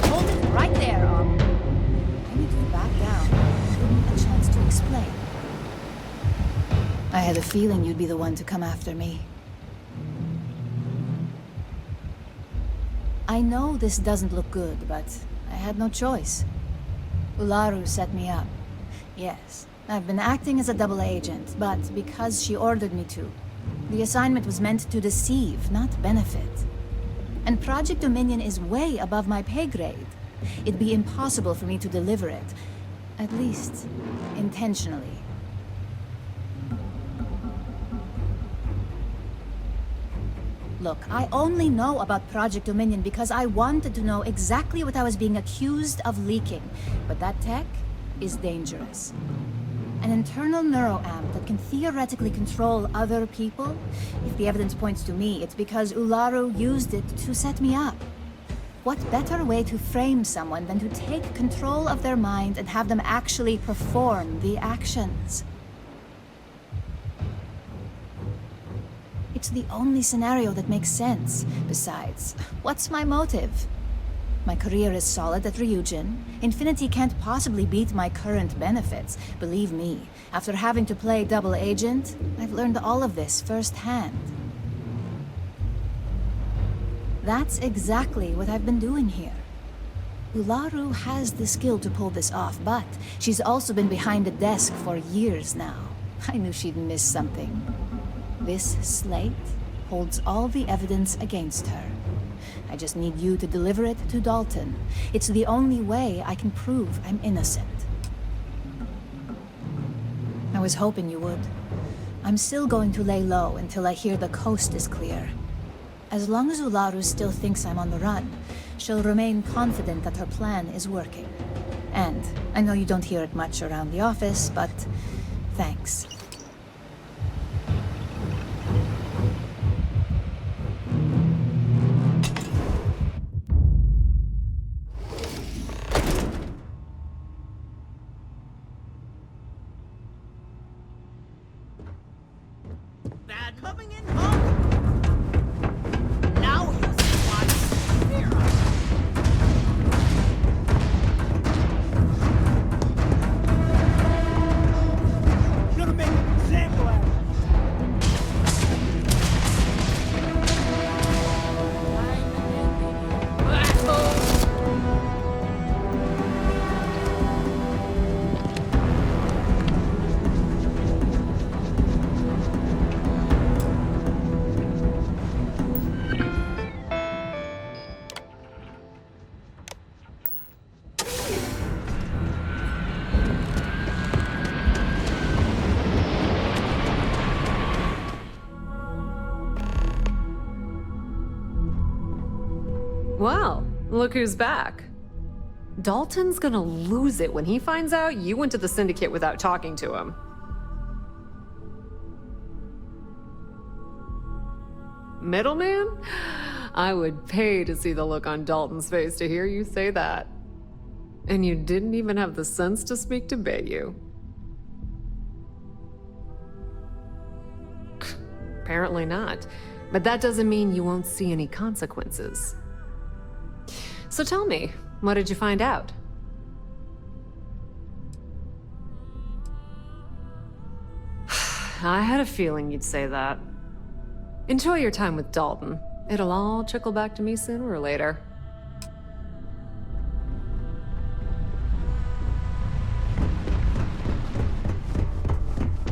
Hold it right there, I need you to back down. Give me a chance to explain. I had a feeling you'd be the one to come after me. I know this doesn't look good, but I had no choice. Ularu set me up. Yes, I've been acting as a double agent, but because she ordered me to. The assignment was meant to deceive, not benefit. And Project Dominion is way above my pay grade. It'd be impossible for me to deliver it. At least, intentionally. Look, I only know about Project Dominion because I wanted to know exactly what I was being accused of leaking. But that tech is dangerous. An internal neuroamp that can theoretically control other people? If the evidence points to me, it's because Ularu used it to set me up. What better way to frame someone than to take control of their mind and have them actually perform the actions? It's the only scenario that makes sense. Besides, what's my motive? My career is solid at RYUJIN. Infinity can't possibly beat my current benefits. Believe me, after having to play double agent, I've learned all of this firsthand. That's exactly what I've been doing here. Ularu has the skill to pull this off, but she's also been behind the desk for years now. I knew she'd miss something. This slate holds all the evidence against her. I just need you to deliver it to Dalton. It's the only way I can prove I'm innocent. I was hoping you would. I'm still going to lay low until I hear the coast is clear. As long as Ularu still thinks I'm on the run, she'll remain confident that her plan is working. And I know you don't hear it much around the office, but thanks. Coming in hot. Now you see why. Gonna make an example out of Well, look who's back. Dalton's gonna lose it when he finds out you went to the Syndicate without talking to him. Middleman? I would pay to see the look on Dalton's face to hear you say that. And you didn't even have the sense to speak to Bayou. Apparently not. But that doesn't mean you won't see any consequences. So tell me, what did you find out? I had a feeling you'd say that. Enjoy your time with Dalton. It'll all trickle back to me sooner or later.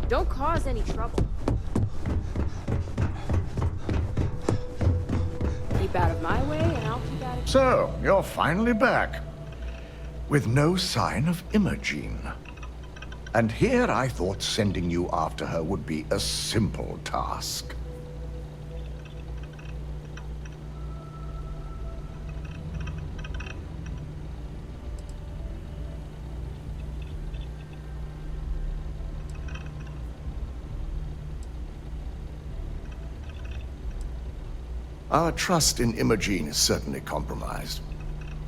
Don't cause any trouble. keep out of my way, and I'll keep out of... So, you're finally back. With no sign of Imogen. And here I thought sending you after her would be a simple task. Our trust in Imogen is certainly compromised.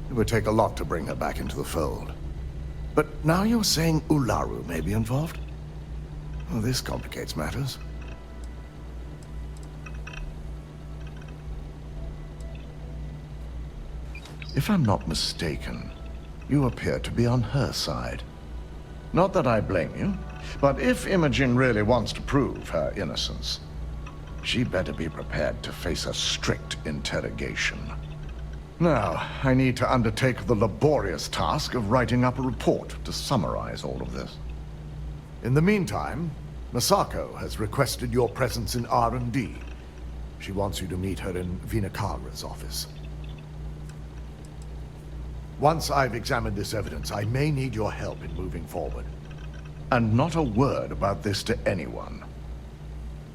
It would take a lot to bring her back into the fold. But now you're saying Ularu may be involved? Well, this complicates matters. If I'm not mistaken, you appear to be on her side. Not that I blame you, but if Imogen really wants to prove her innocence, she better be prepared to face a strict interrogation. Now, I need to undertake the laborious task of writing up a report to summarize all of this. In the meantime, Masako has requested your presence in R&D. She wants you to meet her in Vinakara's office. Once I've examined this evidence, I may need your help in moving forward. And not a word about this to anyone.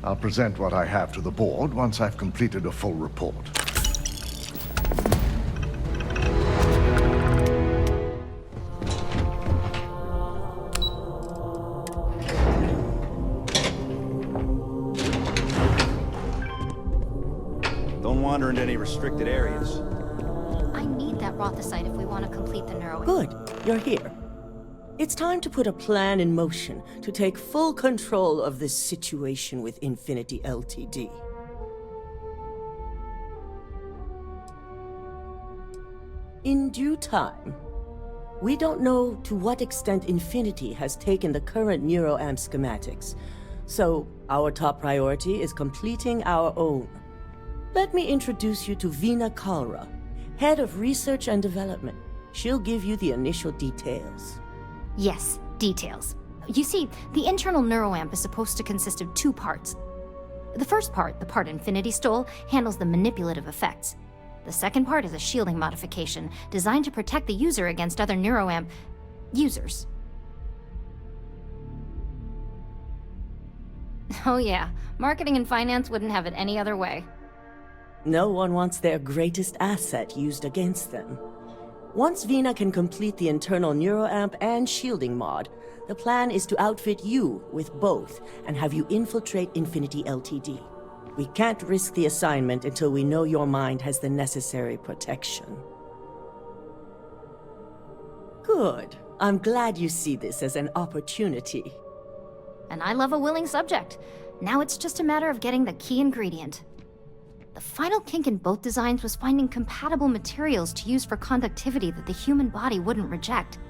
I'll present what I have to the board once I've completed a full report. Don't wander into any restricted areas. I need that Rothosite if we want to complete the neuro... Good, you're here. It's time to put a plan in motion to take full control of this situation with Infinity Ltd. In due time. We don't know to what extent Infinity has taken the current NeuroAmp schematics, so our top priority is completing our own. Let me introduce you to Vina Kalra, Head of Research and Development. She'll give you the initial details. Yes, details. You see, the internal neuroamp is supposed to consist of two parts. The first part, the part Infinity stole, handles the manipulative effects. The second part is a shielding modification designed to protect the user against other neuroamp users. Oh yeah, marketing and finance wouldn't have it any other way. No one wants their greatest asset used against them. Once Vina can complete the internal neuroamp and shielding mod, the plan is to outfit you with both and have you infiltrate Infinity Ltd. We can't risk the assignment until we know your mind has the necessary protection. Good. I'm glad you see this as an opportunity. And I love a willing subject. Now it's just a matter of getting the key ingredient. The final kink in both designs was finding compatible materials to use for conductivity that the human body wouldn't reject.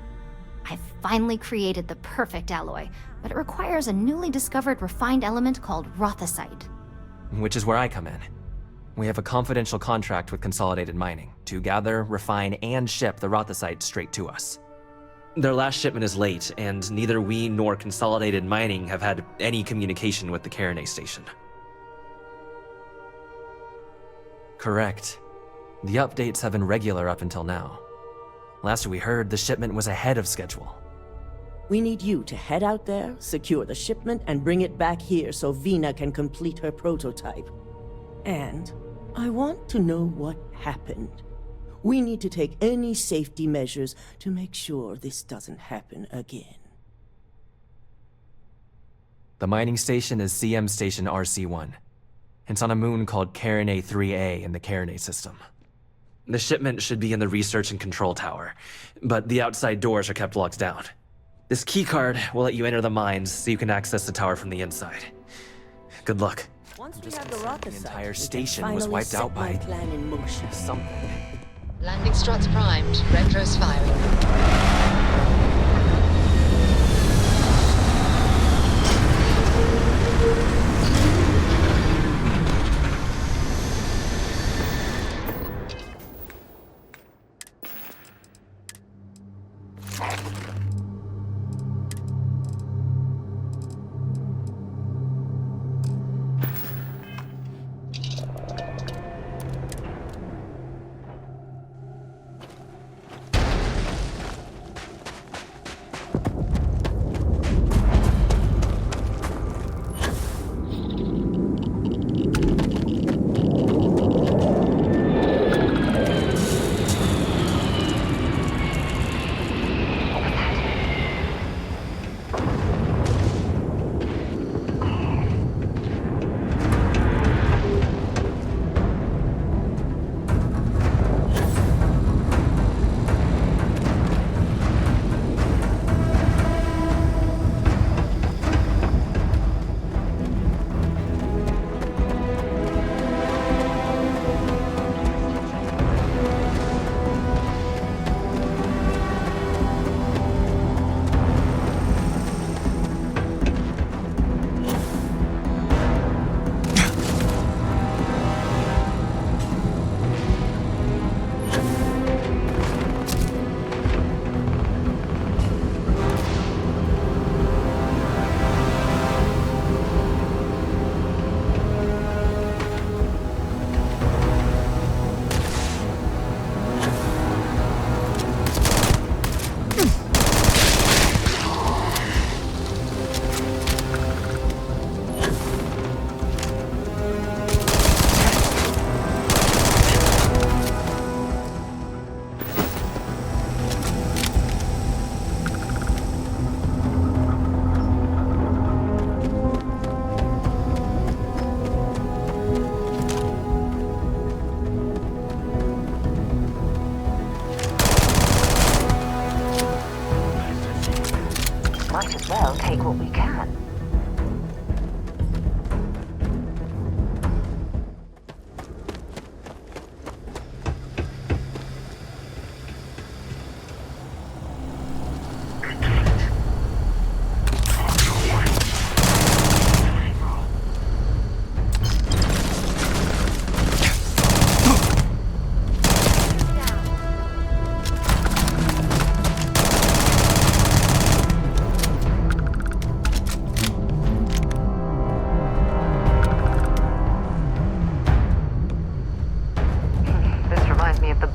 I've finally created the perfect alloy, but it requires a newly discovered refined element called Rothosite. Which is where I come in. We have a confidential contract with Consolidated Mining to gather, refine, and ship the Rothosite straight to us. Their last shipment is late, and neither we nor Consolidated Mining have had any communication with the Carinae station. Correct. The updates have been regular up until now. Last we heard, the shipment was ahead of schedule. We need you to head out there, secure the shipment, and bring it back here so Vina can complete her prototype. And I want to know what happened. We need to take any safety measures to make sure this doesn't happen again. The mining station is CM Station RC-1. It's on a moon called Carinae 3A in the Carinae system. The shipment should be in the research and control tower, but the outside doors are kept locked down. This keycard will let you enter the mines so you can access the tower from the inside. Good luck. Once we have the Rothosite, the entire station was wiped out by plan in motion. Something. Landing struts primed. Retros firing.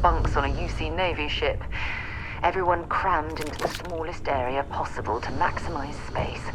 bunks on a UC Navy ship. Everyone crammed into the smallest area possible to maximize space.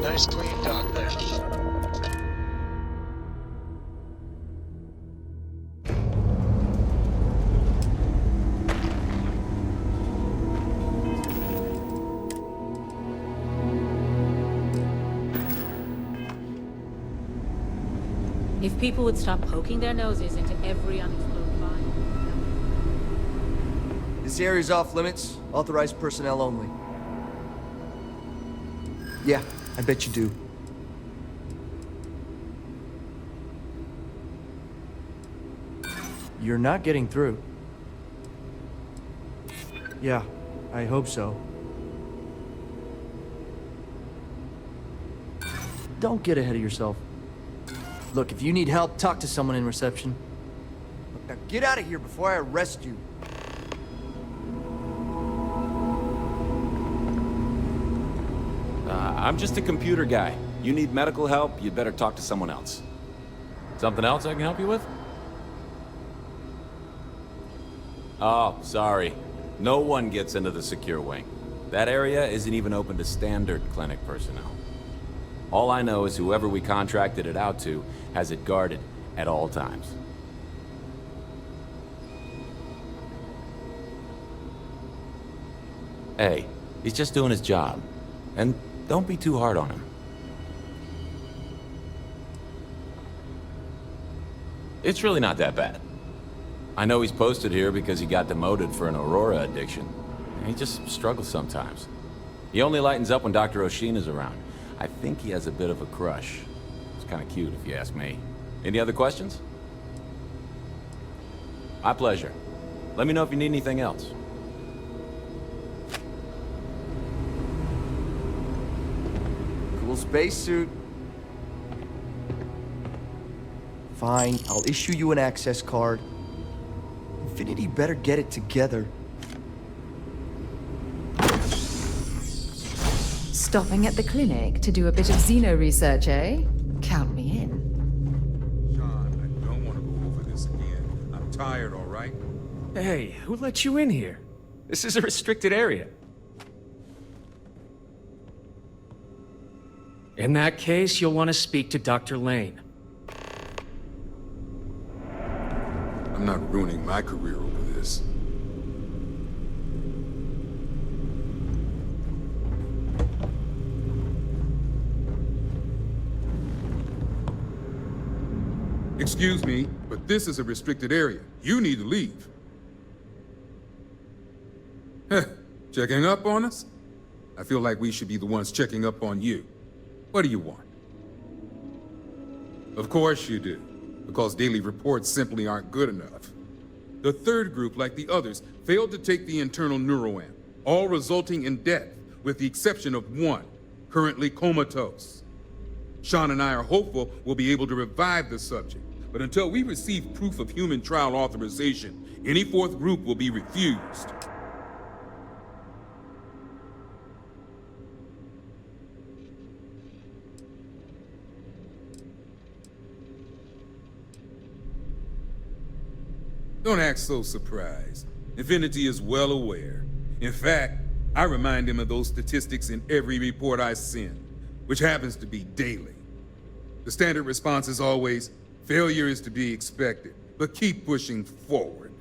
Nice clean dock there. If people would stop poking their noses into every unexploded mine. This area's off limits. Authorized personnel only. Yeah, I bet you do. You're not getting through. Yeah, I hope so. Don't get ahead of yourself. Look, if you need help, talk to someone in reception. Look, now get out of here before I arrest you. I'm just a computer guy. You need medical help, you'd better talk to someone else. Something else I can help you with? Oh, sorry. No one gets into the secure wing. That area isn't even open to standard clinic personnel. All I know is whoever we contracted it out to has it guarded at all times. Hey, he's just doing his job. And don't be too hard on him. It's really not that bad. I know he's posted here because he got demoted for an Aurora addiction. He just struggles sometimes. He only lightens up when Dr. Oshin is around. I think he has a bit of a crush. It's kind of cute if you ask me. Any other questions? My pleasure. Let me know if you need anything else. Cool spacesuit. Fine, I'll issue you an access card. Infinity better get it together. Stopping at the clinic to do a bit of xeno research, eh? Count me in. Sean, I don't want to go over this again. I'm tired, all right? Hey, who let you in here? This is a restricted area. In that case, you'll want to speak to Dr. Lane. I'm not ruining my career over this. Excuse me, but this is a restricted area. You need to leave. Heh, checking up on us? I feel like we should be the ones checking up on you. What do you want? Of course you do, because daily reports simply aren't good enough. The third group, like the others, failed to take the internal neuroamp, all resulting in death, with the exception of one, currently comatose. Sean and I are hopeful we'll be able to revive the subject, but until we receive proof of human trial authorization, any fourth group will be refused. Don't act so surprised. Infinity is well aware. In fact, I remind him of those statistics in every report I send, which happens to be daily. The standard response is always, failure is to be expected, but keep pushing forward.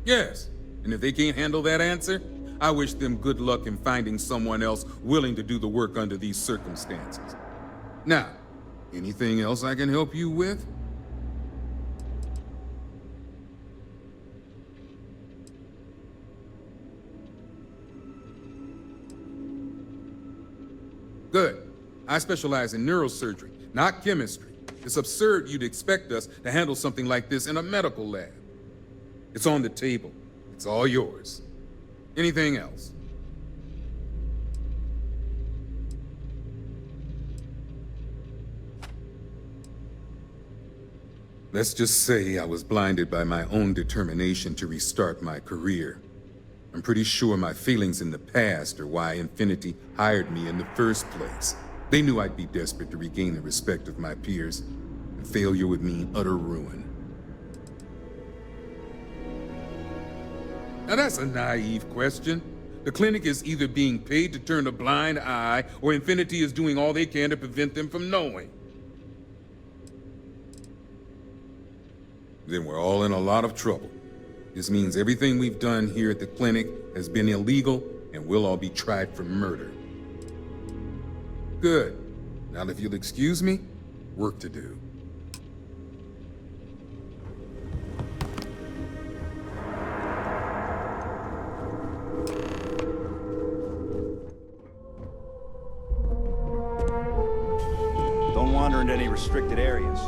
Yes, and if they can't handle that answer, I wish them good luck in finding someone else willing to do the work under these circumstances. Now, anything else I can help you with? Good. I specialize in neurosurgery, not chemistry. It's absurd you'd expect us to handle something like this in a medical lab. It's on the table. It's all yours. Anything else? Let's just say I was blinded by my own determination to restart my career. I'm pretty sure my feelings in the past are why Infinity hired me in the first place. They knew I'd be desperate to regain the respect of my peers, and failure would mean utter ruin. Now that's a naive question. The clinic is either being paid to turn a blind eye, or Infinity is doing all they can to prevent them from knowing. Then we're all in a lot of trouble. This means everything we've done here at the clinic has been illegal, and we'll all be tried for murder. Good. Now if you'll excuse me, work to do. Don't wander into any restricted areas.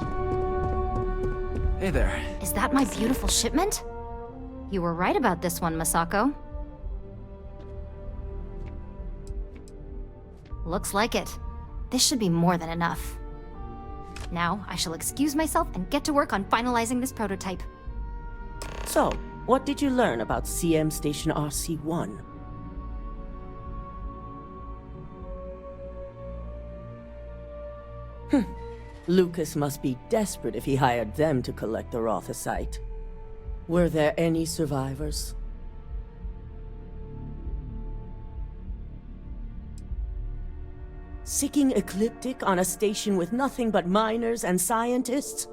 Hey there. Is that my beautiful shipment? You were right about this one, Masako. Looks like it. This should be more than enough. Now, I shall excuse myself and get to work on finalizing this prototype. So, what did you learn about CM Station RC1? Lucas must be desperate if he hired them to collect the Rothicite. Were there any survivors? Seeking Ecliptic on a station with nothing but miners and scientists?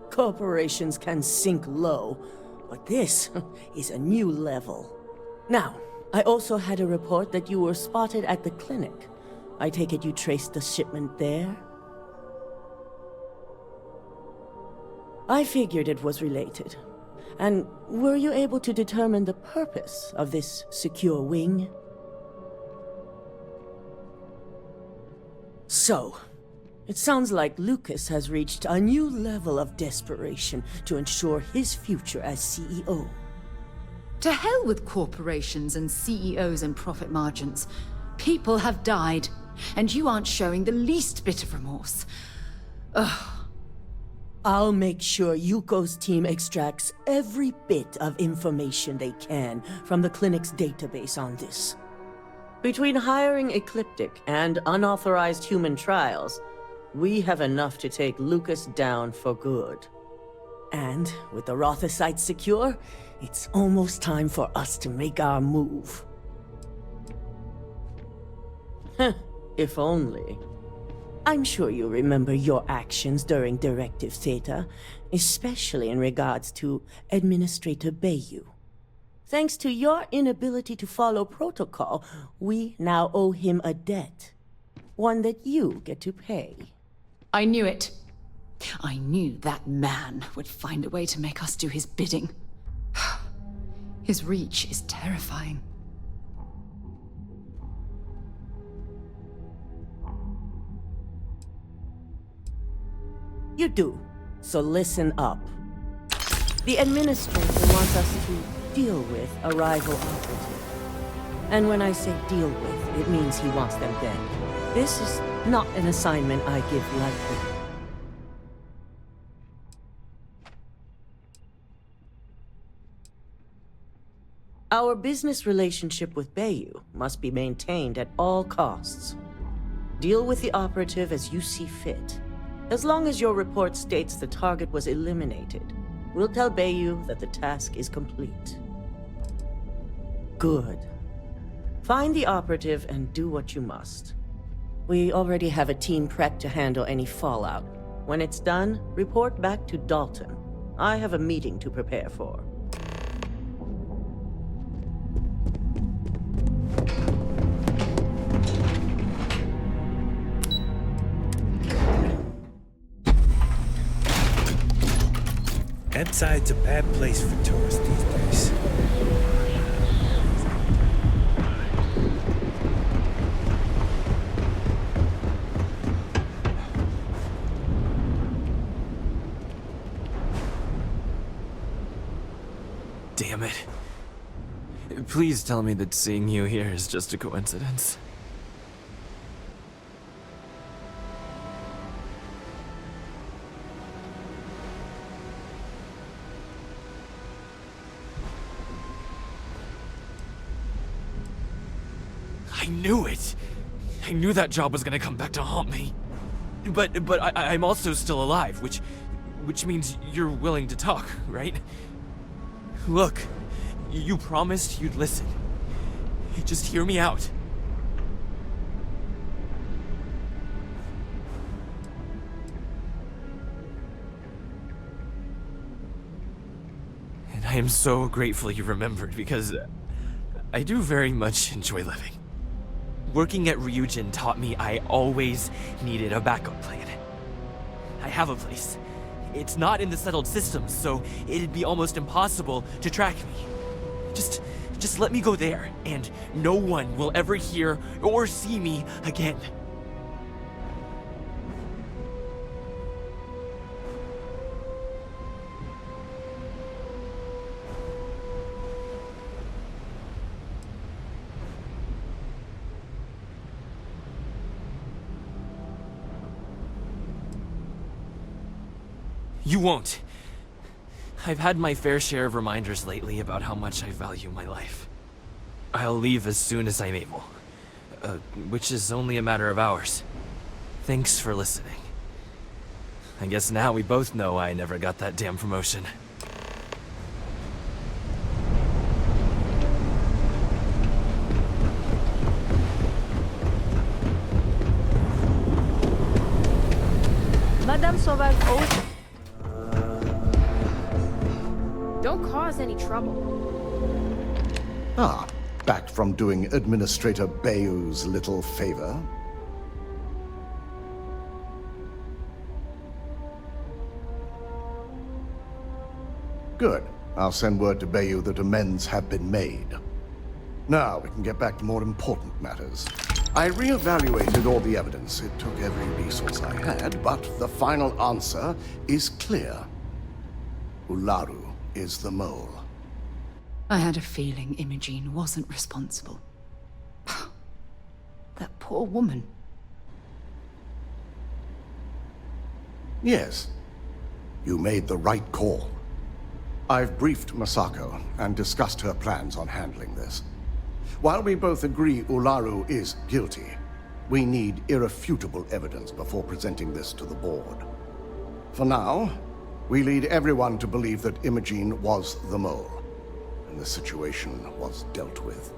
Corporations can sink low, but this is a new level. Now, I also had a report that you were spotted at the clinic. I take it you traced the shipment there? I figured it was related. And were you able to determine the purpose of this secure wing? So, it sounds like Lucas has reached a new level of desperation to ensure his future as CEO. To hell with corporations and CEOs and profit margins. People have died, and you aren't showing the least bit of remorse. Ugh. I'll make sure Yuko's team extracts every bit of information they can from the clinic's database on this. Between hiring Ecliptic and unauthorized human trials, we have enough to take Lucas down for good. And with the Rothicite secure, it's almost time for us to make our move. If only. I'm sure you remember your actions during Directive Theta, especially in regards to Administrator Bayu. Thanks to your inability to follow protocol, we now owe him a debt. One that you get to pay. I knew it. I knew that man would find a way to make us do his bidding. His reach is terrifying. You do, so listen up. The Administrator wants us to deal with a rival operative. And when I say deal with, it means he wants them dead. This is not an assignment I give lightly. Our business relationship with Bayu must be maintained at all costs. Deal with the operative as you see fit. As long as your report states the target was eliminated, we'll tell Bayu that the task is complete. Good. Find the operative and do what you must. We already have a team prepped to handle any fallout. When it's done, report back to Dalton. I have a meeting to prepare for. Inside's a bad place for tourists these days. Damn it. Please tell me that seeing you here is just a coincidence. I knew it! I knew that job was gonna come back to haunt me. But I'm also still alive, which means you're willing to talk, right? Look, You promised you'd listen. Just hear me out. And I am so grateful you remembered, because I do very much enjoy living. Working at RYUJIN taught me I always needed a backup plan. I have a place. It's not in the settled systems, so it'd be almost impossible to track me. Just let me go there, and no one will ever hear or see me again. You won't. I've had my fair share of reminders lately about how much I value my life. I'll leave as soon as I'm able. Which is only a matter of hours. Thanks for listening. I guess now we both know I never got that damn promotion. Madame Sauvage Ocean. Don't cause any trouble. Ah, back from doing Administrator Bayou's little favor. Good. I'll send word to Bayou that amends have been made. Now we can get back to more important matters. I re-evaluated all the evidence. It took every resource I had, but the final answer is clear. Ularu is the mole. I had a feeling Imogene wasn't responsible. That poor woman. Yes. You made the right call. I've briefed Masako and discussed her plans on handling this. While we both agree Ularu is guilty, we need irrefutable evidence before presenting this to the board. For now, we lead everyone to believe that Imogene was the mole, and the situation was dealt with.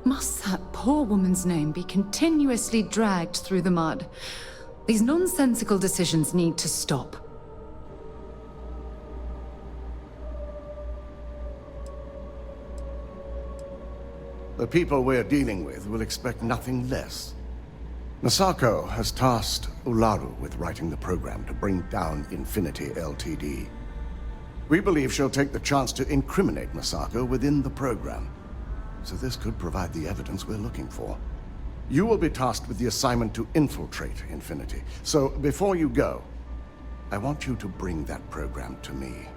Must that poor woman's name be continuously dragged through the mud? These nonsensical decisions need to stop. The people we're dealing with will expect nothing less. Masako has tasked Ularu with writing the program to bring down Infinity Ltd. We believe she'll take the chance to incriminate Masako within the program, so this could provide the evidence we're looking for. You will be tasked with the assignment to infiltrate Infinity, so before you go, I want you to bring that program to me.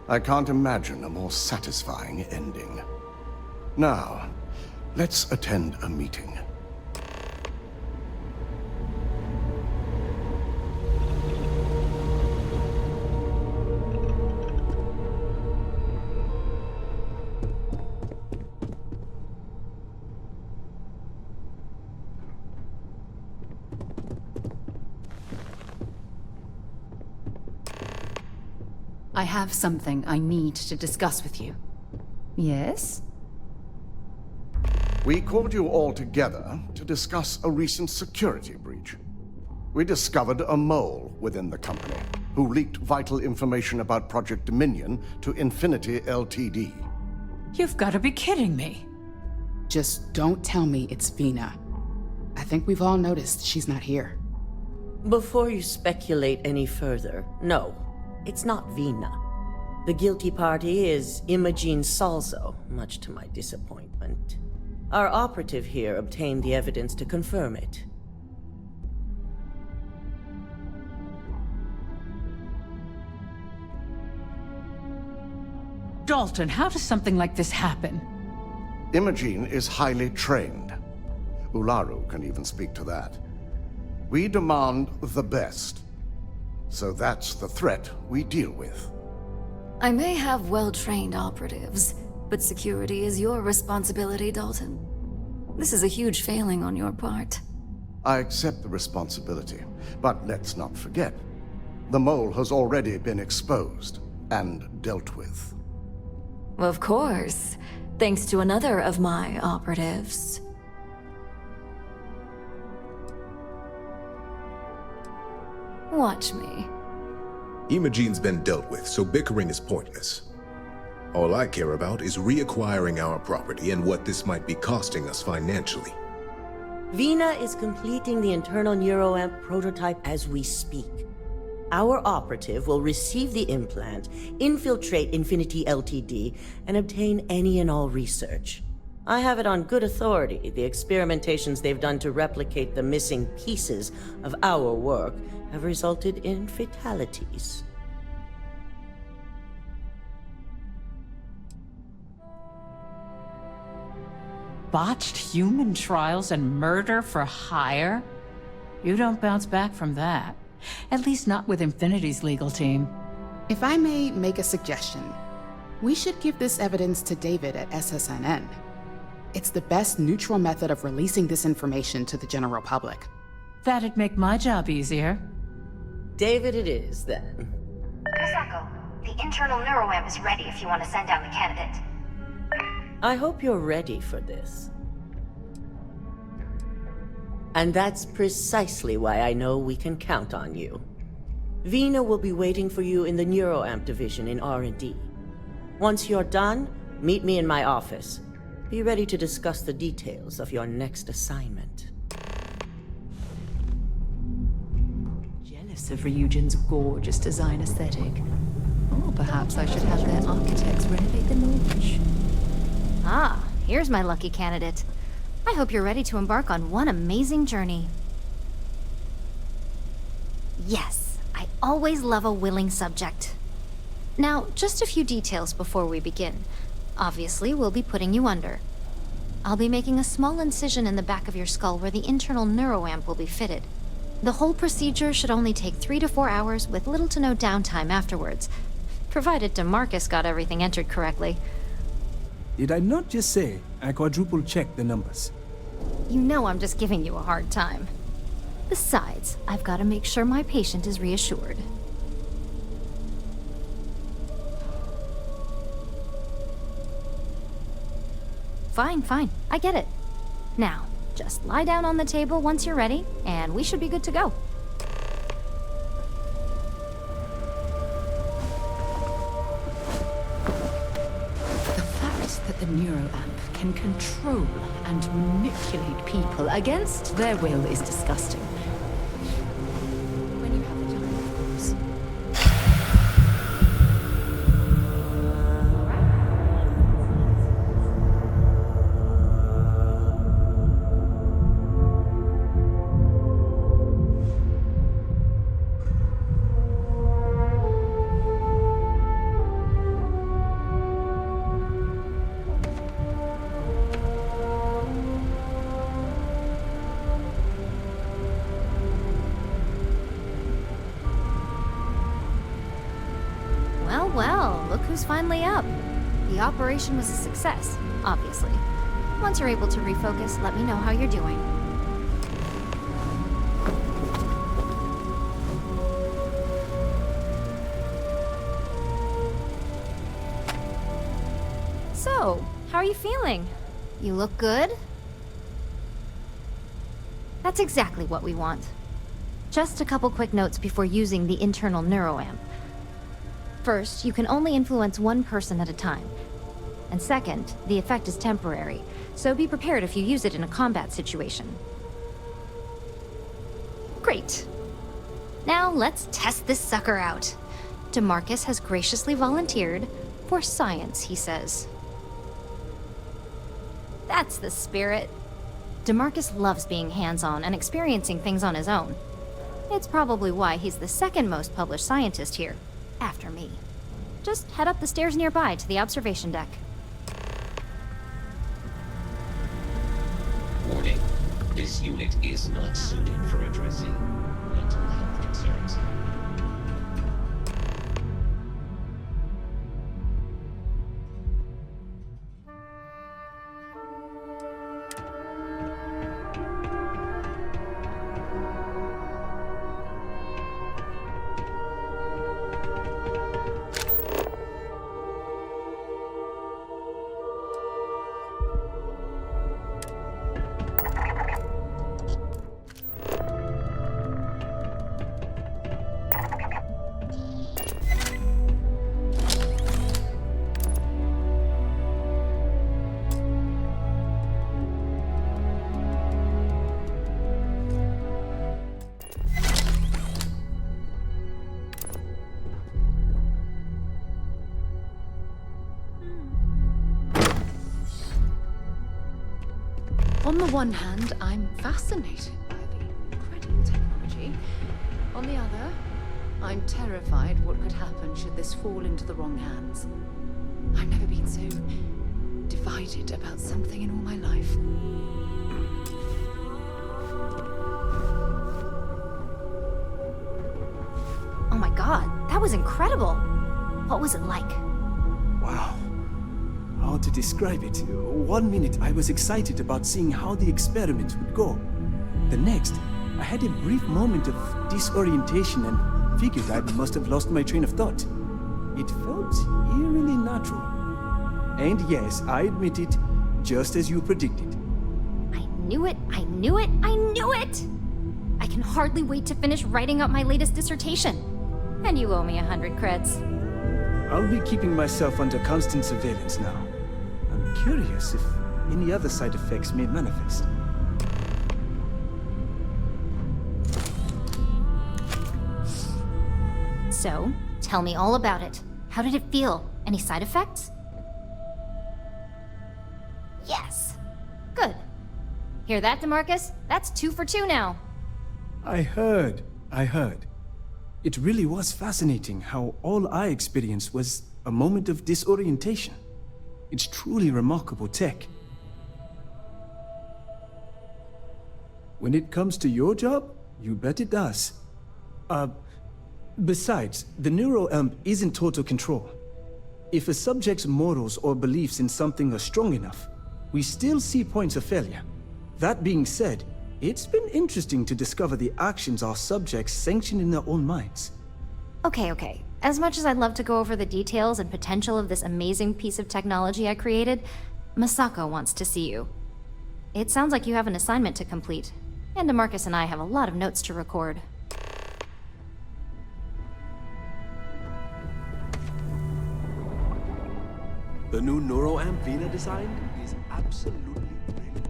I can't imagine a more satisfying ending. Now, let's attend a meeting. I have something I need to discuss with you. Yes? We called you all together to discuss a recent security breach. We discovered a mole within the company who leaked vital information about Project Dominion to Infinity Ltd. You've got to be kidding me. Just don't tell me it's Vina. I think we've all noticed she's not here. Before you speculate any further, no, it's not Vina. The guilty party is Imogene Salzo, much to my disappointment. Our operative here obtained the evidence to confirm it. Dalton, how does something like this happen? Imogene is highly trained. Ularu can even speak to that. We demand the best. So that's the threat we deal with. I may have well-trained operatives, but security is your responsibility, Dalton. This is a huge failing on your part. I accept the responsibility, but let's not forget, the mole has already been exposed and dealt with. Of course, thanks to another of my operatives. Watch me. Imogene's been dealt with, so bickering is pointless. All I care about is reacquiring our property and what this might be costing us financially. Vina is completing the internal neuroamp prototype as we speak. Our operative will receive the implant, infiltrate Infinity Ltd, and obtain any and all research. I have it on good authority. The experimentations they've done to replicate the missing pieces of our work have resulted in fatalities. Botched human trials and murder for hire? You don't bounce back from that. At least not with Infinity's legal team. If I may make a suggestion, we should give this evidence to David at SSNN. It's the best neutral method of releasing this information to the general public. That'd make my job easier. David it is, then. Misako, the internal neuroamp is ready if you want to send out the candidate. I hope you're ready for this. And that's precisely why I know we can count on you. Vina will be waiting for you in the neuroamp division in R&D. Once you're done, meet me in my office. Be ready to discuss the details of your next assignment. Jealous of RYUJIN's gorgeous design aesthetic. Or perhaps I should have their architects renovate the launch. Ah, here's my lucky candidate. I hope you're ready to embark on one amazing journey. Yes, I always love a willing subject. Now, just a few details before we begin. Obviously, we'll be putting you under. I'll be making a small incision in the back of your skull where the internal neuroamp will be fitted. The whole procedure should only take 3 to 4 hours with little to no downtime afterwards, provided DeMarcus got everything entered correctly. Did I not just say I quadruple-checked the numbers? You know I'm just giving you a hard time. Besides, I've got to make sure my patient is reassured. Fine, fine. I get it. Now, just lie down on the table once you're ready, and we should be good to go. That the neuroamp can control and manipulate people against their will is disgusting. When you have the time, of course. Well, look who's finally up. The operation was a success, obviously. Once you're able to refocus, let me know how you're doing. So, how are you feeling? You look good? That's exactly what we want. Just a couple quick notes before using the internal neuroamp. First, you can only influence one person at a time. And second, the effect is temporary, so be prepared if you use it in a combat situation. Great. Now let's test this sucker out. DeMarcus has graciously volunteered for science, he says. That's the spirit. DeMarcus loves being hands-on and experiencing things on his own. It's probably why he's the second most published scientist here. After me. Just head up the stairs nearby to the observation deck. Warning. This unit is not suited for addressing mental health concerns. On the one hand, I'm fascinated by the incredible technology. On the other, I'm terrified what could happen should this fall into the wrong hands. I've never been so divided about something in all my life. Oh my god, that was incredible. What was it like? Wow. How to describe it? 1 minute I was excited about seeing how the experiment would go. The next, I had a brief moment of disorientation and figured I must have lost my train of thought. It felt eerily natural. And yes, I admit it, just as you predicted. I knew it, I knew it, I knew it! I can hardly wait to finish writing up my latest dissertation. And you owe me 100 creds. I'll be keeping myself under constant surveillance now. I'm curious if any other side effects may manifest. So, tell me all about it. How did it feel? Any side effects? Yes! Good. Hear that, DeMarcus? That's 2 for 2 now. I heard. It really was fascinating how all I experienced was a moment of disorientation. It's truly remarkable tech. When it comes to your job, you bet it does. Besides, the NeuroAmp isn't total control. If a subject's morals or beliefs in something are strong enough, we still see points of failure. That being said, it's been interesting to discover the actions our subjects sanction in their own minds. Okay. As much as I'd love to go over the details and potential of this amazing piece of technology I created, Masako wants to see you. It sounds like you have an assignment to complete, and DeMarcus and I have a lot of notes to record. The new NeuroAmp Vina design is absolutely brilliant.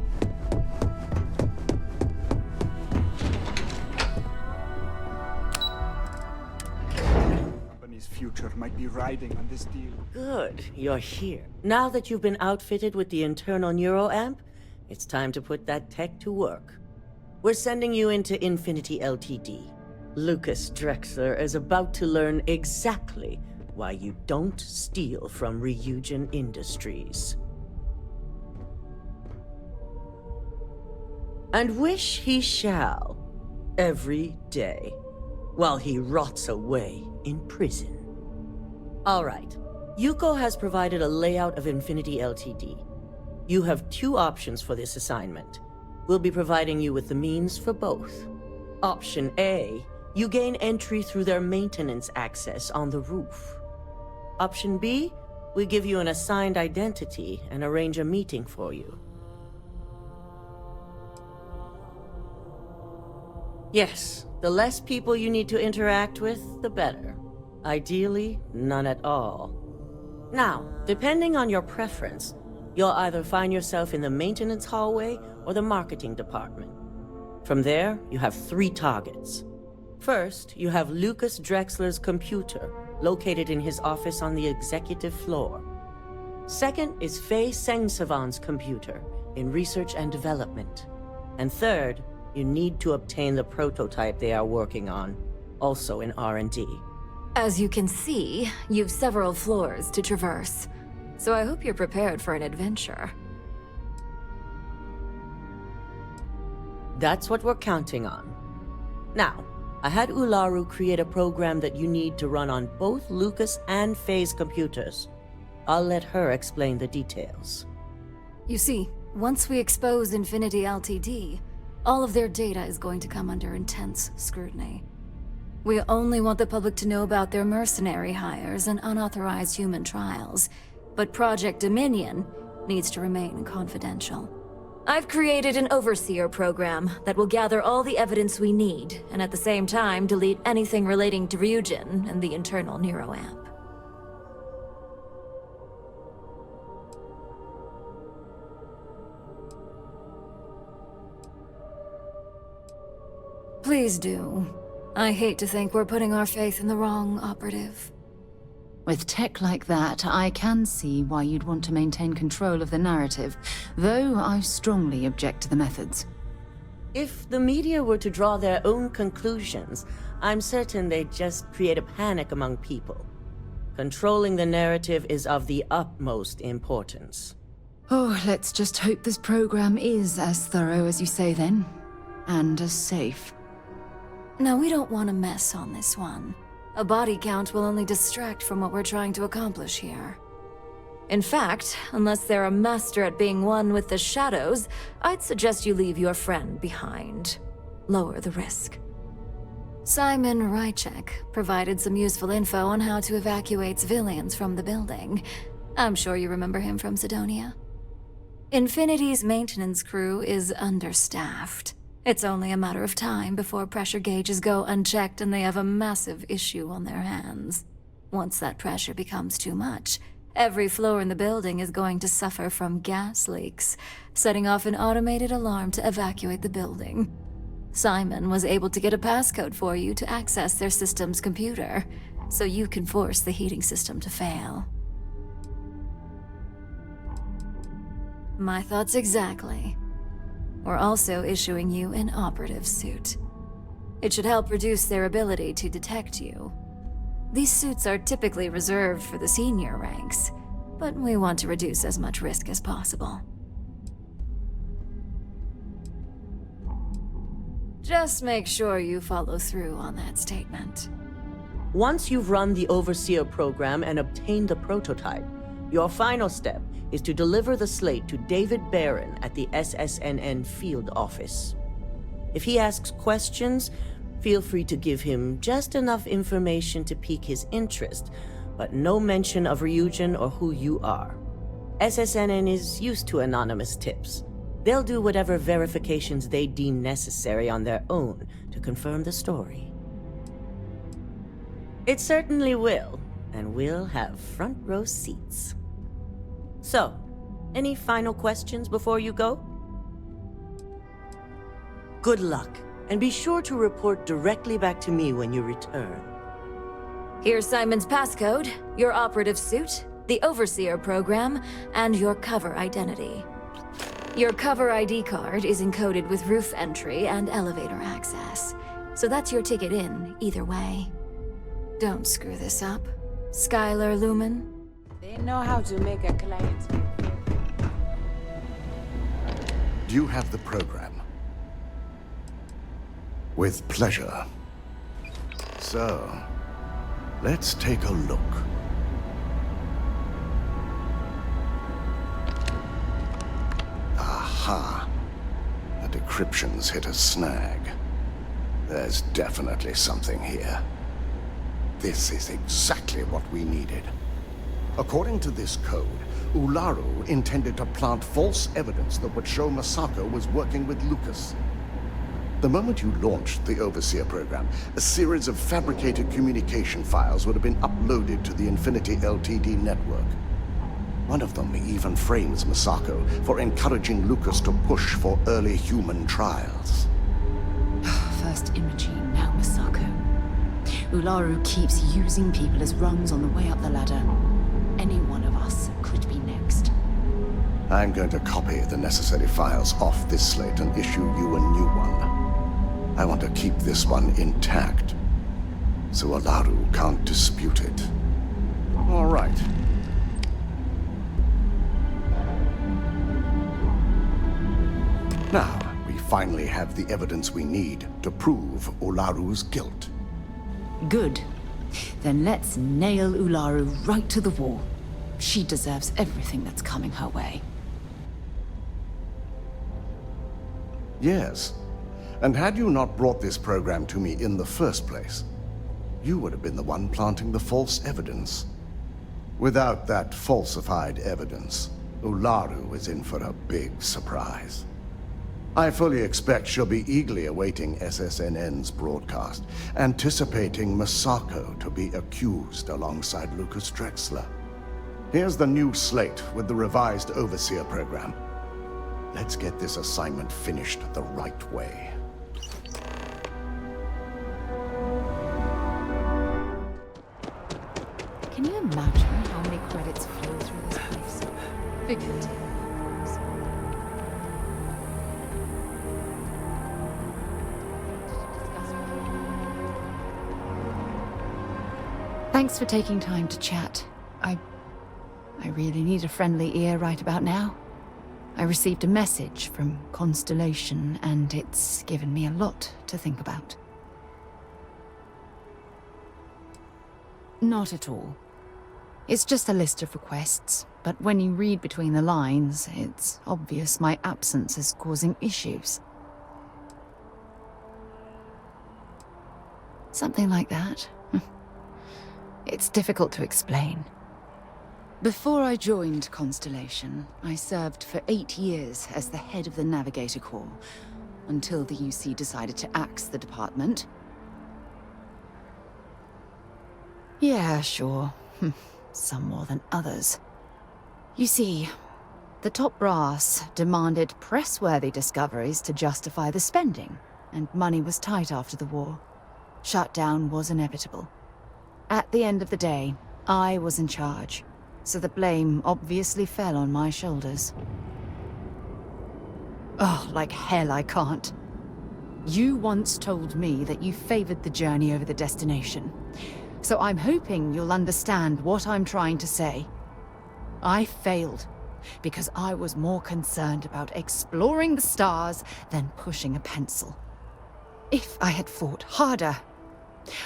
Company's future might be riding on this deal. Good, you're here. Now that you've been outfitted with the internal NeuroAmp, it's time to put that tech to work. We're sending you into Infinity Ltd. Lucas Drexler is about to learn exactly why you don't steal from RYUJIN Industries. And wish he shall, every day, while he rots away in prison. All right, Yuko has provided a layout of Infinity Ltd. You have 2 options for this assignment. We'll be providing you with the means for both. Option A, you gain entry through their maintenance access on the roof. Option B, we give you an assigned identity and arrange a meeting for you. Yes, the less people you need to interact with, the better. Ideally, none at all. Now, depending on your preference, you'll either find yourself in the maintenance hallway or the marketing department. From there, you have 3 targets. First, you have Lucas Drexler's computer, located in his office on the executive floor. Second is Faye Sengsavan's computer, in research and development. And third, you need to obtain the prototype they are working on, also in R&D. As you can see, you've several floors to traverse, so I hope you're prepared for an adventure. That's what we're counting on. Now, I had Ularu create a program that you need to run on both Lucas and Faye's computers. I'll let her explain the details. You see, once we expose Infinity Ltd., all of their data is going to come under intense scrutiny. We only want the public to know about their mercenary hires and unauthorized human trials, but Project Dominion needs to remain confidential. I've created an overseer program that will gather all the evidence we need, and at the same time delete anything relating to RYUJIN and the internal NeuroAmp. Please do. I hate to think we're putting our faith in the wrong operative. With tech like that, I can see why you'd want to maintain control of the narrative, though I strongly object to the methods. If the media were to draw their own conclusions, I'm certain they'd just create a panic among people. Controlling the narrative is of the utmost importance. Oh, let's just hope this program is as thorough as you say then, and as safe. No, we don't want to mess on this one. A body count will only distract from what we're trying to accomplish here. In fact, unless they're a master at being one with the shadows, I'd suggest you leave your friend behind. Lower the risk. Simon Rychek provided some useful info on how to evacuate civilians from the building. I'm sure you remember him from Sidonia. Infinity's maintenance crew is understaffed. It's only a matter of time before pressure gauges go unchecked and they have a massive issue on their hands. Once that pressure becomes too much, every floor in the building is going to suffer from gas leaks, setting off an automated alarm to evacuate the building. Simon was able to get a passcode for you to access their system's computer, so you can force the heating system to fail. My thoughts exactly. We're also issuing you an operative suit. It should help reduce their ability to detect you. These suits are typically reserved for the senior ranks, but we want to reduce as much risk as possible. Just make sure you follow through on that statement. Once you've run the Overseer program and obtained the prototype, your final step is to deliver the slate to David Barron at the SSNN field office. If he asks questions, feel free to give him just enough information to pique his interest, but no mention of RYUJIN or who you are. SSNN is used to anonymous tips. They'll do whatever verifications they deem necessary on their own to confirm the story. It certainly will, and we'll have front row seats. So, any final questions before you go? Good luck, and be sure to report directly back to me when you return. Here's Simon's passcode, your operative suit, the Overseer program, and your cover identity. Your cover ID card is encoded with roof entry and elevator access, so that's your ticket in, either way. Don't screw this up, Skylar Lumen. They know how to make a client. Do you have the program? With pleasure. So, let's take a look. Aha. The decryption's hit a snag. There's definitely something here. This is exactly what we needed. According to this code, Ularu intended to plant false evidence that would show Masako was working with Lucas. The moment you launched the Overseer program, a series of fabricated communication files would have been uploaded to the Infinity Ltd network. One of them even frames Masako for encouraging Lucas to push for early human trials. First Imogene, now Masako. Ularu keeps using people as rungs on the way up the ladder. Any one of us could be next. I'm going to copy the necessary files off this slate and issue you a new one. I want to keep this one intact, so Ularu can't dispute it. All right. Now, we finally have the evidence we need to prove Ularu's guilt. Good. Then let's nail Ularu right to the wall. She deserves everything that's coming her way. Yes. And had you not brought this program to me in the first place, you would have been the one planting the false evidence. Without that falsified evidence, Ularu is in for a big surprise. I fully expect she'll be eagerly awaiting SSNN's broadcast, anticipating Masako to be accused alongside Lucas Drexler. Here's the new slate with the revised Overseer program. Let's get this assignment finished the right way. Can you imagine how many credits flow through this place? Figured. Thanks for taking time to chat. I really need a friendly ear right about now. I received a message from Constellation, and it's given me a lot to think about. Not at all. It's just a list of requests, but when you read between the lines, it's obvious my absence is causing issues. Something like that. It's difficult to explain. Before I joined Constellation, I served for 8 years as the head of the Navigator Corps, until the UC decided to axe the department. Yeah, sure. Some more than others. You see, the top brass demanded press-worthy discoveries to justify the spending, and money was tight after the war. Shutdown was inevitable. At the end of the day, I was in charge, so the blame obviously fell on my shoulders. Oh, like hell I can't. You once told me that you favored the journey over the destination. So I'm hoping you'll understand what I'm trying to say. I failed because I was more concerned about exploring the stars than pushing a pencil. If I had fought harder,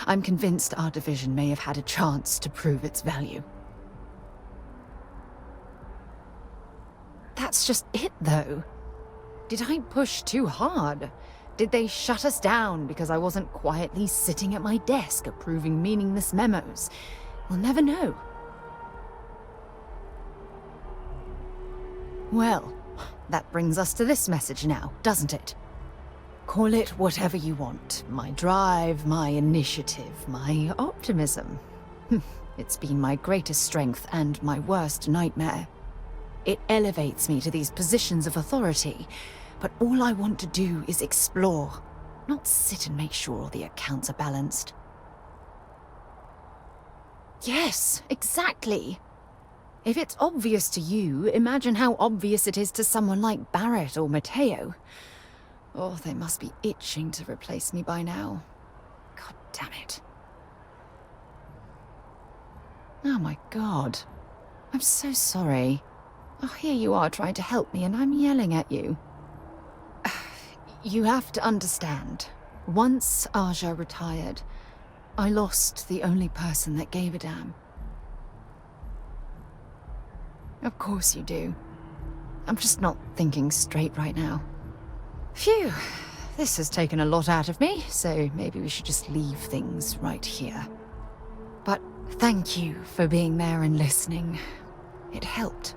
I'm convinced our division may have had a chance to prove its value. That's just it, though. Did I push too hard? Did they shut us down because I wasn't quietly sitting at my desk approving meaningless memos? We'll never know. Well, that brings us to this message now, doesn't it? Call it whatever you want. My drive, my initiative, my optimism. It's been my greatest strength and my worst nightmare. It elevates me to these positions of authority, but all I want to do is explore, not sit and make sure the accounts are balanced. Yes, exactly. If it's obvious to you, imagine how obvious it is to someone like Barrett or Mateo. Oh, they must be itching to replace me by now. God damn it. Oh my God. I'm so sorry. Oh, here you are trying to help me and I'm yelling at you. You have to understand. Once Aja retired, I lost the only person that gave a damn. Of course you do. I'm just not thinking straight right now. Phew, this has taken a lot out of me, so maybe we should just leave things right here. But thank you for being there and listening. It helped.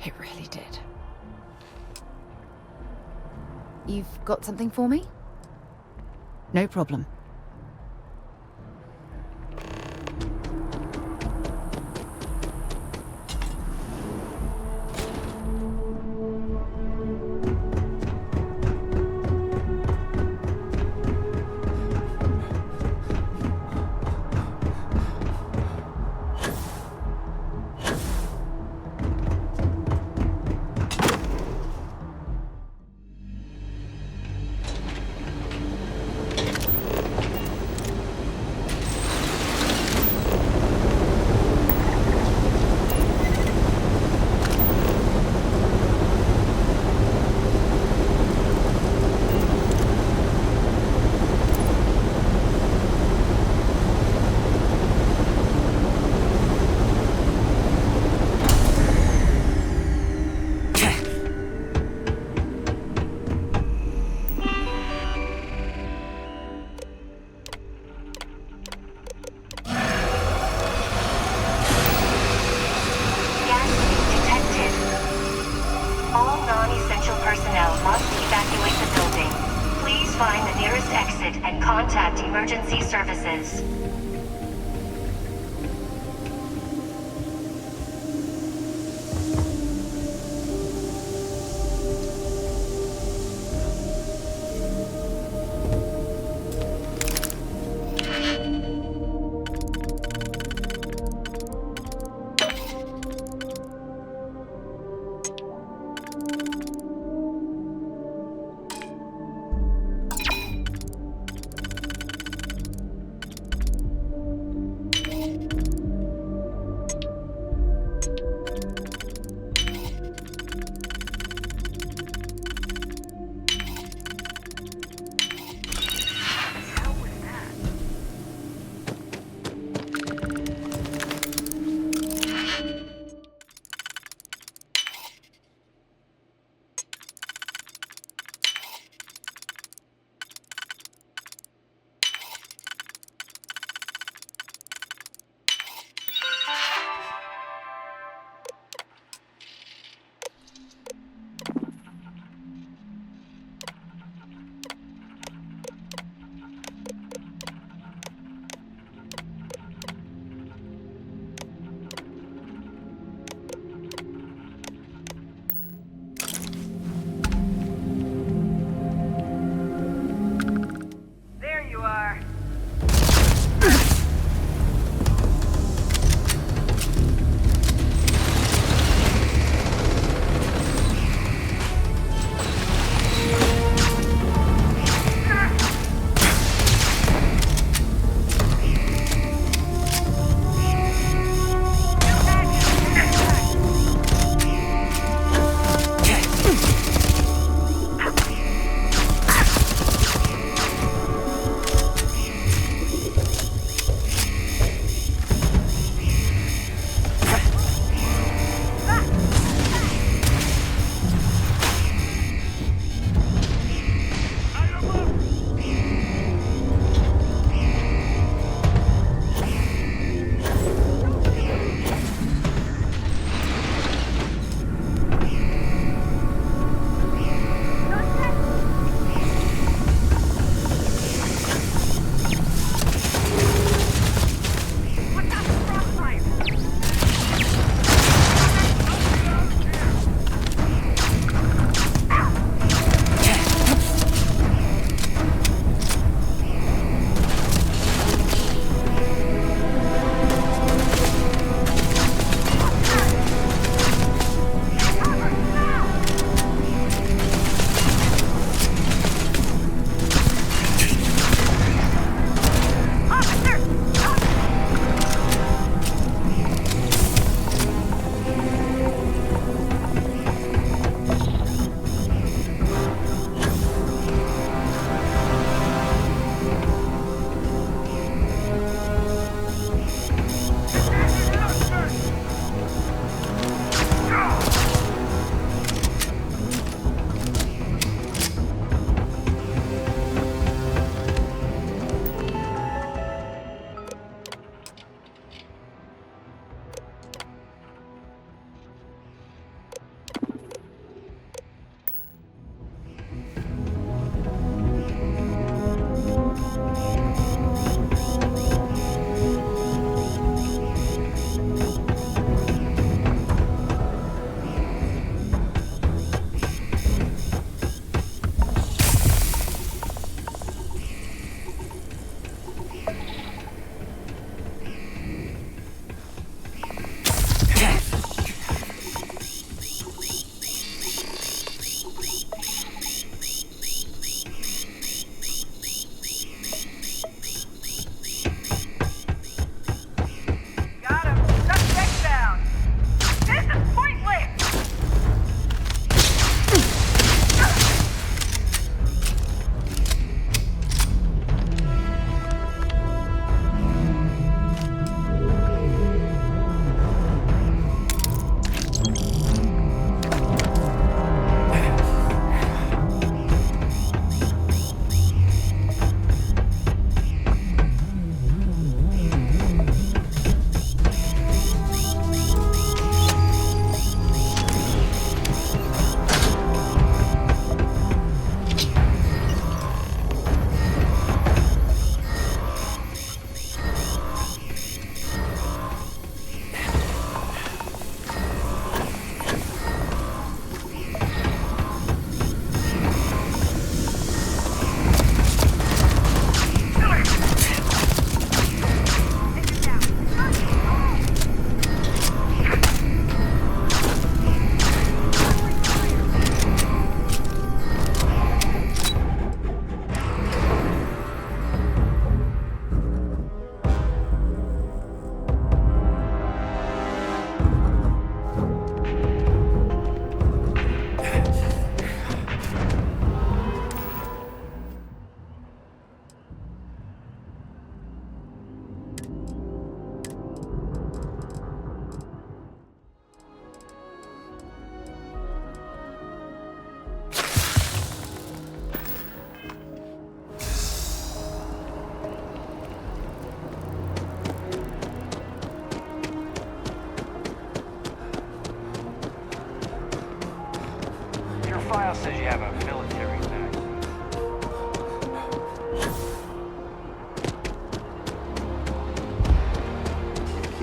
It really did. You've got something for me? No problem. Emergency services.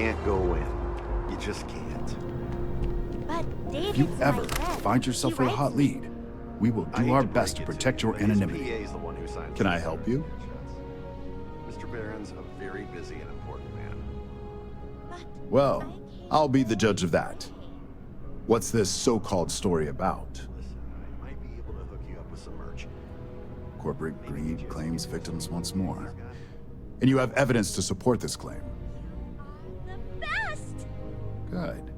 can't go in. You just can't. But David's If you my ever friend. find yourself He with a hot writes lead, we will I do hate our to best to break it protect to your you, but his anonymity. PA is the one who signs Can I the help you? Mr. Barron's a very busy and important man. Well, I'll be the judge of that. What's this so-called story about? I might be able to hook you up with some merch. Corporate greed claims victims once more. And you have evidence to support this claim. Best! Good.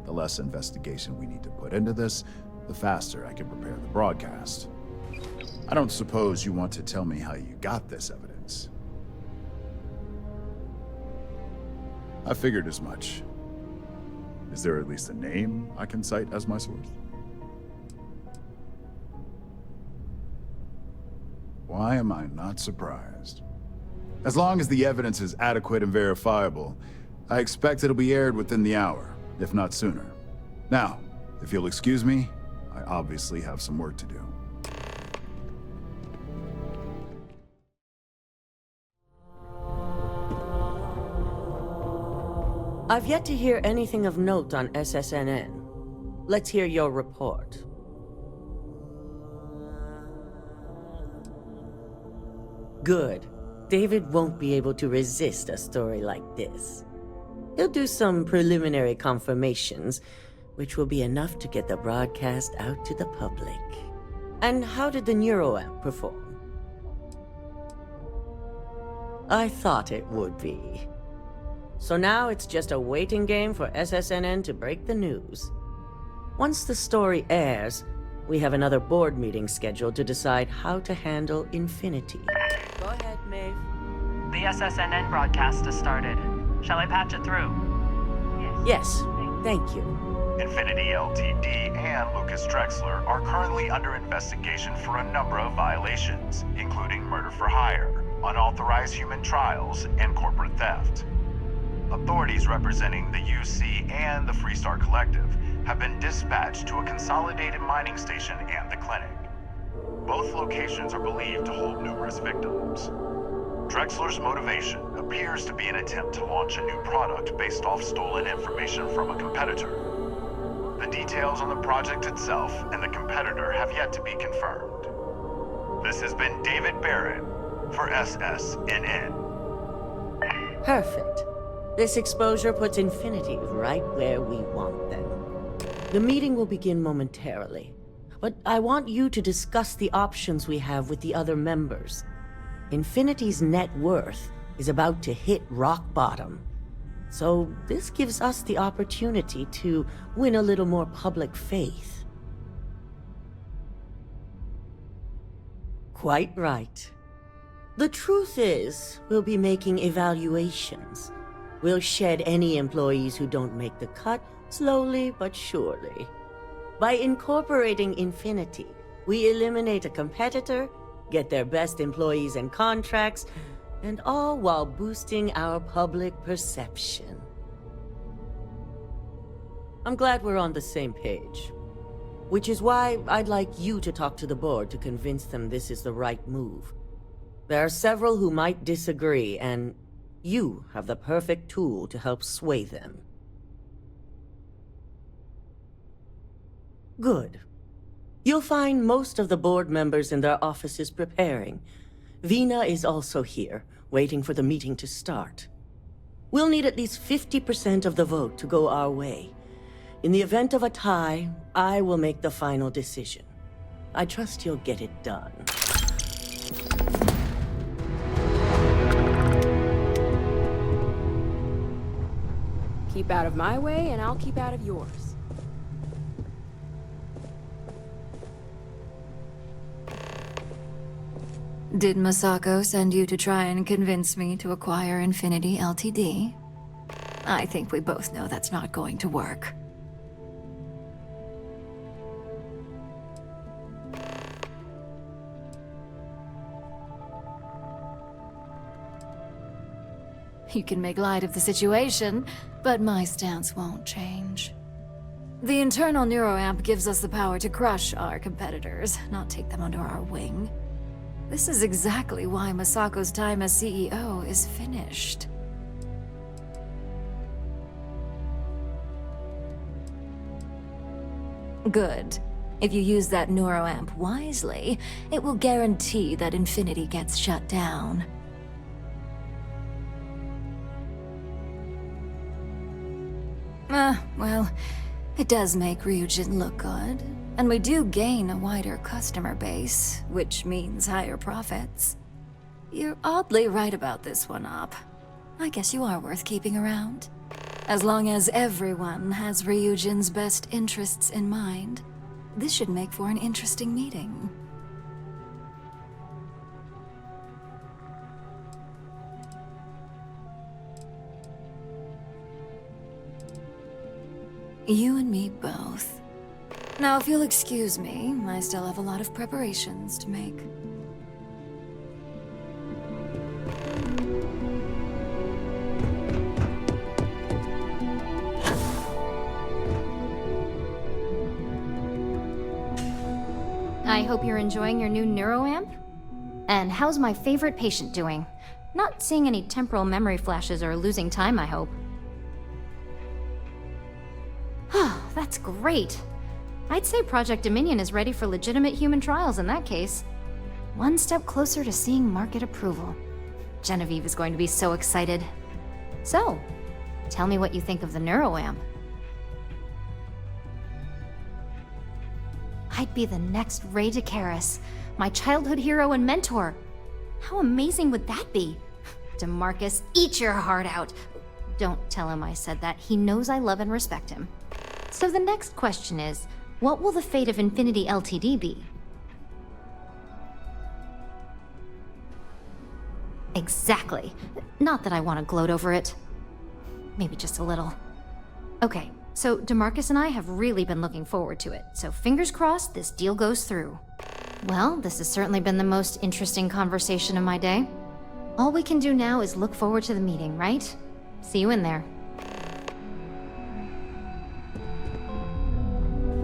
The less investigation we need to put into this, the faster I can prepare the broadcast. I don't suppose you want to tell me how you got this evidence. I figured as much. Is there at least a name I can cite as my source? Why am I not surprised? As long as the evidence is adequate and verifiable, I expect it'll be aired within the hour, if not sooner. Now, if you'll excuse me, I obviously have some work to do. I've yet to hear anything of note on SSNN. Let's hear your report. Good. David won't be able to resist a story like this. He'll do some preliminary confirmations, which will be enough to get the broadcast out to the public. And how did the NeuroAmp perform? I thought it would be. So now it's just a waiting game for SSNN to break the news. Once the story airs, we have another board meeting scheduled to decide how to handle Infinity. Go ahead, Maeve. The SSNN broadcast has started. Shall I patch it through? Yes, thank you. Infinity Ltd. and Lucas Drexler are currently under investigation for a number of violations, including murder for hire, unauthorized human trials, and corporate theft. Authorities representing the UC and the FREESTAR Collective have been dispatched to a consolidated mining station and the clinic. Both locations are believed to hold numerous victims. Drexler's motivation appears to be an attempt to launch a new product based off stolen information from a competitor. The details on the project itself and the competitor have yet to be confirmed. This has been David Barrett for SSNN. Perfect. This exposure puts Infinity right where we want them. The meeting will begin momentarily, but I want you to discuss the options we have with the other members. Infinity's net worth is about to hit rock bottom, so this gives us the opportunity to win a little more public faith. Quite right. The truth is, we'll be making evaluations. We'll shed any employees who don't make the cut, slowly but surely. By incorporating Infinity, we eliminate a competitor, get their best employees and contracts, and all while boosting our public perception. I'm glad we're on the same page. Which is why I'd like you to talk to the board to convince them this is the right move. There are several who might disagree, and you have the perfect tool to help sway them. Good. You'll find most of the board members in their offices preparing. Vina is also here, waiting for the meeting to start. We'll need at least 50% of the vote to go our way. In the event of a tie, I will make the final decision. I trust you'll get it done. Keep out of my way, and I'll keep out of yours. Did Masako send you to try and convince me to acquire Infinity Ltd? I think we both know that's not going to work. You can make light of the situation, but my stance won't change. The internal NeuroAmp gives us the power to crush our competitors, not take them under our wing. This is exactly why Masako's time as CEO is finished. Good. If you use that neuroamp wisely, it will guarantee that Infinity gets shut down. Well, it does make RYUJIN look good, and we do gain a wider customer base, which means higher profits. You're oddly right about this one, Op. I guess you are worth keeping around. As long as everyone has RYUJIN's best interests in mind, this should make for an interesting meeting. You and me both. Now, if you'll excuse me, I still have a lot of preparations to make. I hope you're enjoying your new neuroamp. And how's my favorite patient doing? Not seeing any temporal memory flashes or losing time, I hope. That's great. I'd say Project Dominion is ready for legitimate human trials in that case. One step closer to seeing market approval. Genevieve is going to be so excited. So, tell me what you think of the neuroamp. I'd be the next Ray DeCaris, my childhood hero and mentor. How amazing would that be? DeMarcus, eat your heart out. Don't tell him I said that. He knows I love and respect him. So the next question is, what will the fate of Infinity Ltd be? Exactly. Not that I want to gloat over it. Maybe just a little. Okay, so DeMarcus and I have really been looking forward to it, so fingers crossed this deal goes through. Well, this has certainly been the most interesting conversation of my day. All we can do now is look forward to the meeting, right? See you in there.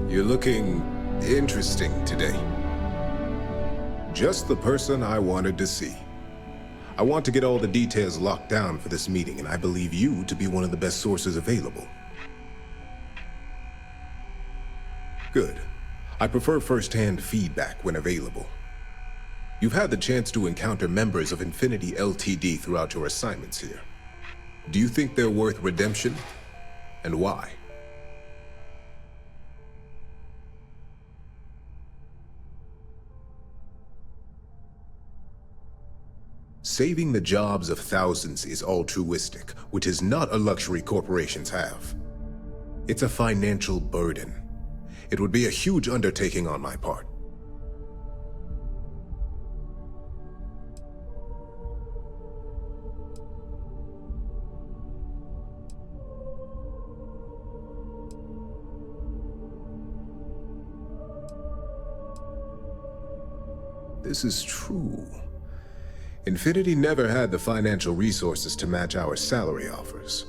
You're looking interesting today. Just the person I wanted to see. I want to get all the details locked down for this meeting, and I believe you to be one of the best sources available. Good. I prefer first-hand feedback when available. You've had the chance to encounter members of Infinity Ltd throughout your assignments here. Do you think they're worth redemption? And why? Saving the jobs of thousands is altruistic, which is not a luxury corporations have. It's a financial burden. It would be a huge undertaking on my part. This is true. Infinity never had the financial resources to match our salary offers.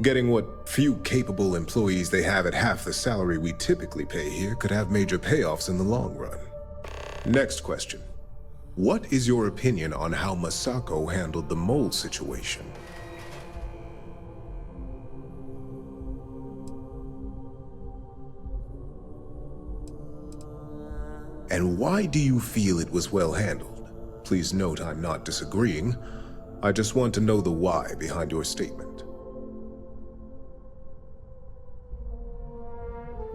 Getting what few capable employees they have at half the salary we typically pay here could have major payoffs in the long run. Next question. What is your opinion on how Masako handled the mole situation? And why do you feel it was well handled? Please note I'm not disagreeing. I just want to know the why behind your statement.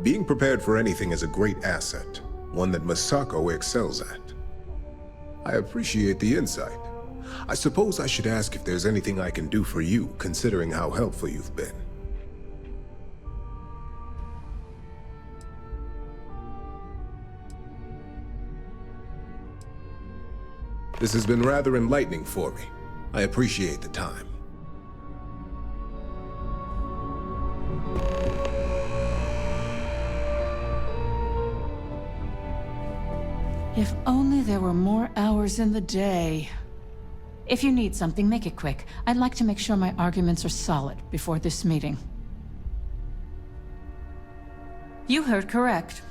Being prepared for anything is a great asset, one that Masako excels at. I appreciate the insight. I suppose I should ask if there's anything I can do for you, considering how helpful you've been. This has been rather enlightening for me. I appreciate the time. If only there were more hours in the day. If you need something, make it quick. I'd like to make sure my arguments are solid before this meeting. You heard correct.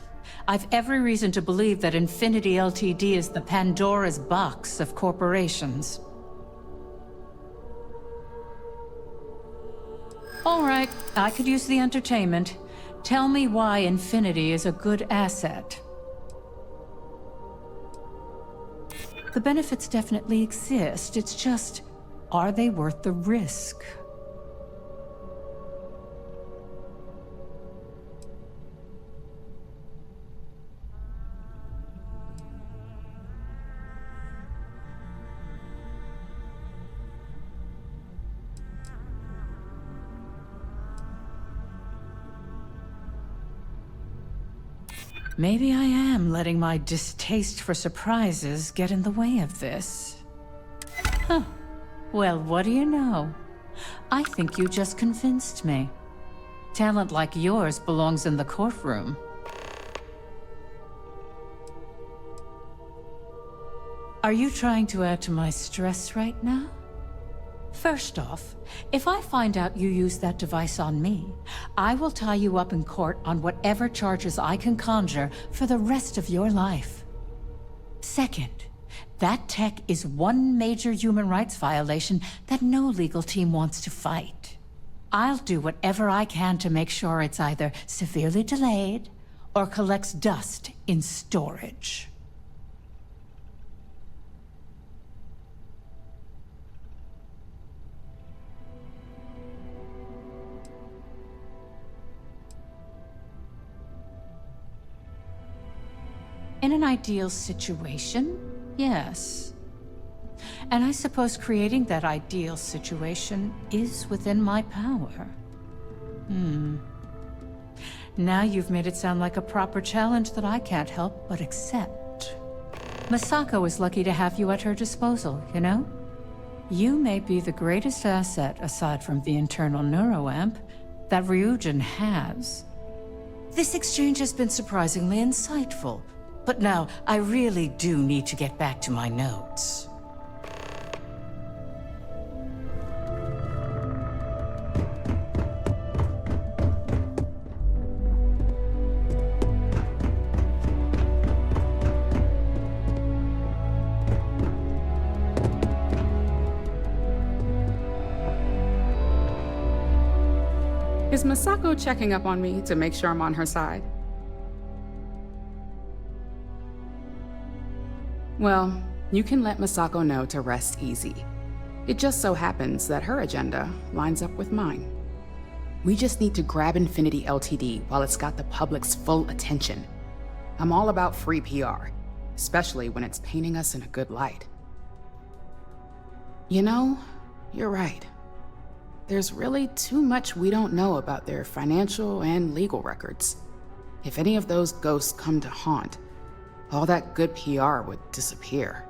I've every reason to believe that Infinity Ltd is the Pandora's box of corporations. All right, I could use the entertainment. Tell me why Infinity is a good asset. The benefits definitely exist. It's just, are they worth the risk? Maybe I am letting my distaste for surprises get in the way of this. Huh. Well, what do you know? I think you just convinced me. Talent like yours belongs in the courtroom. Are you trying to add to my stress right now? First off, if I find out you used that device on me, I will tie you up in court on whatever charges I can conjure for the rest of your life. Second, that tech is one major human rights violation that no legal team wants to fight. I'll do whatever I can to make sure it's either severely delayed or collects dust in storage. In an ideal situation, yes. And I suppose creating that ideal situation is within my power. Now you've made it sound like a proper challenge that I can't help but accept. Masako is lucky to have you at her disposal, you know? You may be the greatest asset, aside from the internal neuroamp, that RYUJIN has. This exchange has been surprisingly insightful. But now, I really do need to get back to my notes. Is Masako checking up on me to make sure I'm on her side? Well, you can let Masako know to rest easy. It just so happens that her agenda lines up with mine. We just need to grab Infinity Ltd. While it's got the public's full attention. I'm all about free PR, especially when it's painting us in a good light. You know, you're right. There's really too much we don't know about their financial and legal records. If any of those ghosts come to haunt, all that good PR would disappear.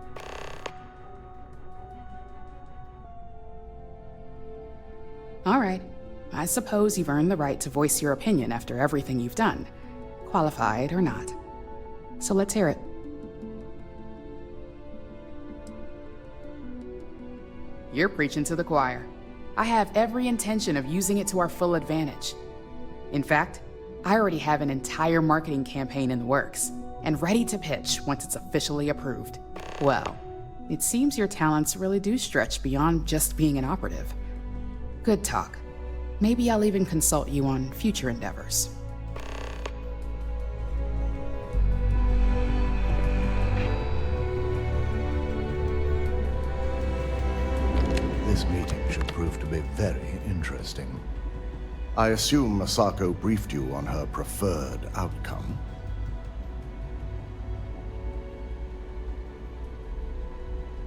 All right, I suppose you've earned the right to voice your opinion after everything you've done, qualified or not. So let's hear it. You're preaching to the choir. I have every intention of using it to our full advantage. In fact, I already have an entire marketing campaign in the works, and ready to pitch once it's officially approved. Well, it seems your talents really do stretch beyond just being an operative. Good talk. Maybe I'll even consult you on future endeavors. This meeting should prove to be very interesting. I assume Masako briefed you on her preferred outcome.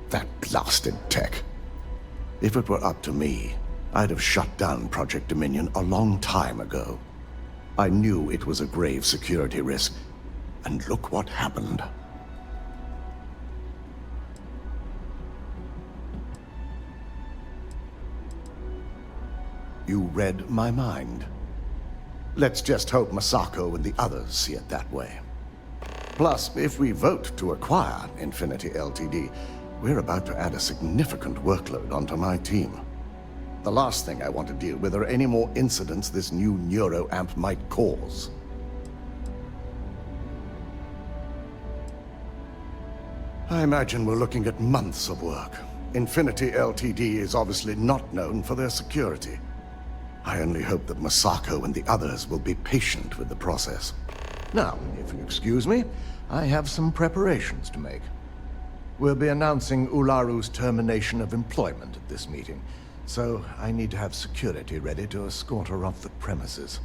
That blasted tech. If it were up to me, I'd have shut down Project Dominion a long time ago. I knew it was a grave security risk, and look what happened. You read my mind. Let's just hope Masako and the others see it that way. Plus, if we vote to acquire Infinity Ltd., we're about to add a significant workload onto my team. The last thing I want to deal with are any more incidents this new neuroamp might cause. I imagine we're looking at months of work. Infinity Ltd. is obviously not known for their security. I only hope that Masako and the others will be patient with the process. Now, if you excuse me, I have some preparations to make. We'll be announcing Ularu's termination of employment at this meeting, so I need to have security ready to escort her off the premises.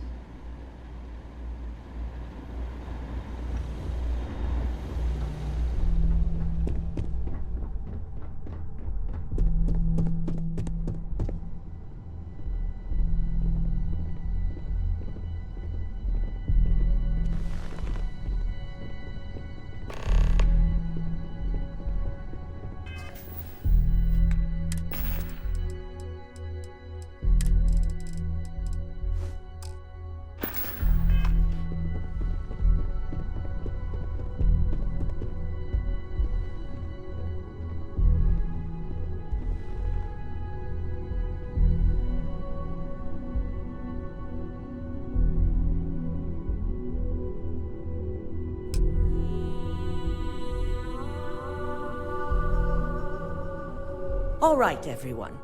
All right, everyone.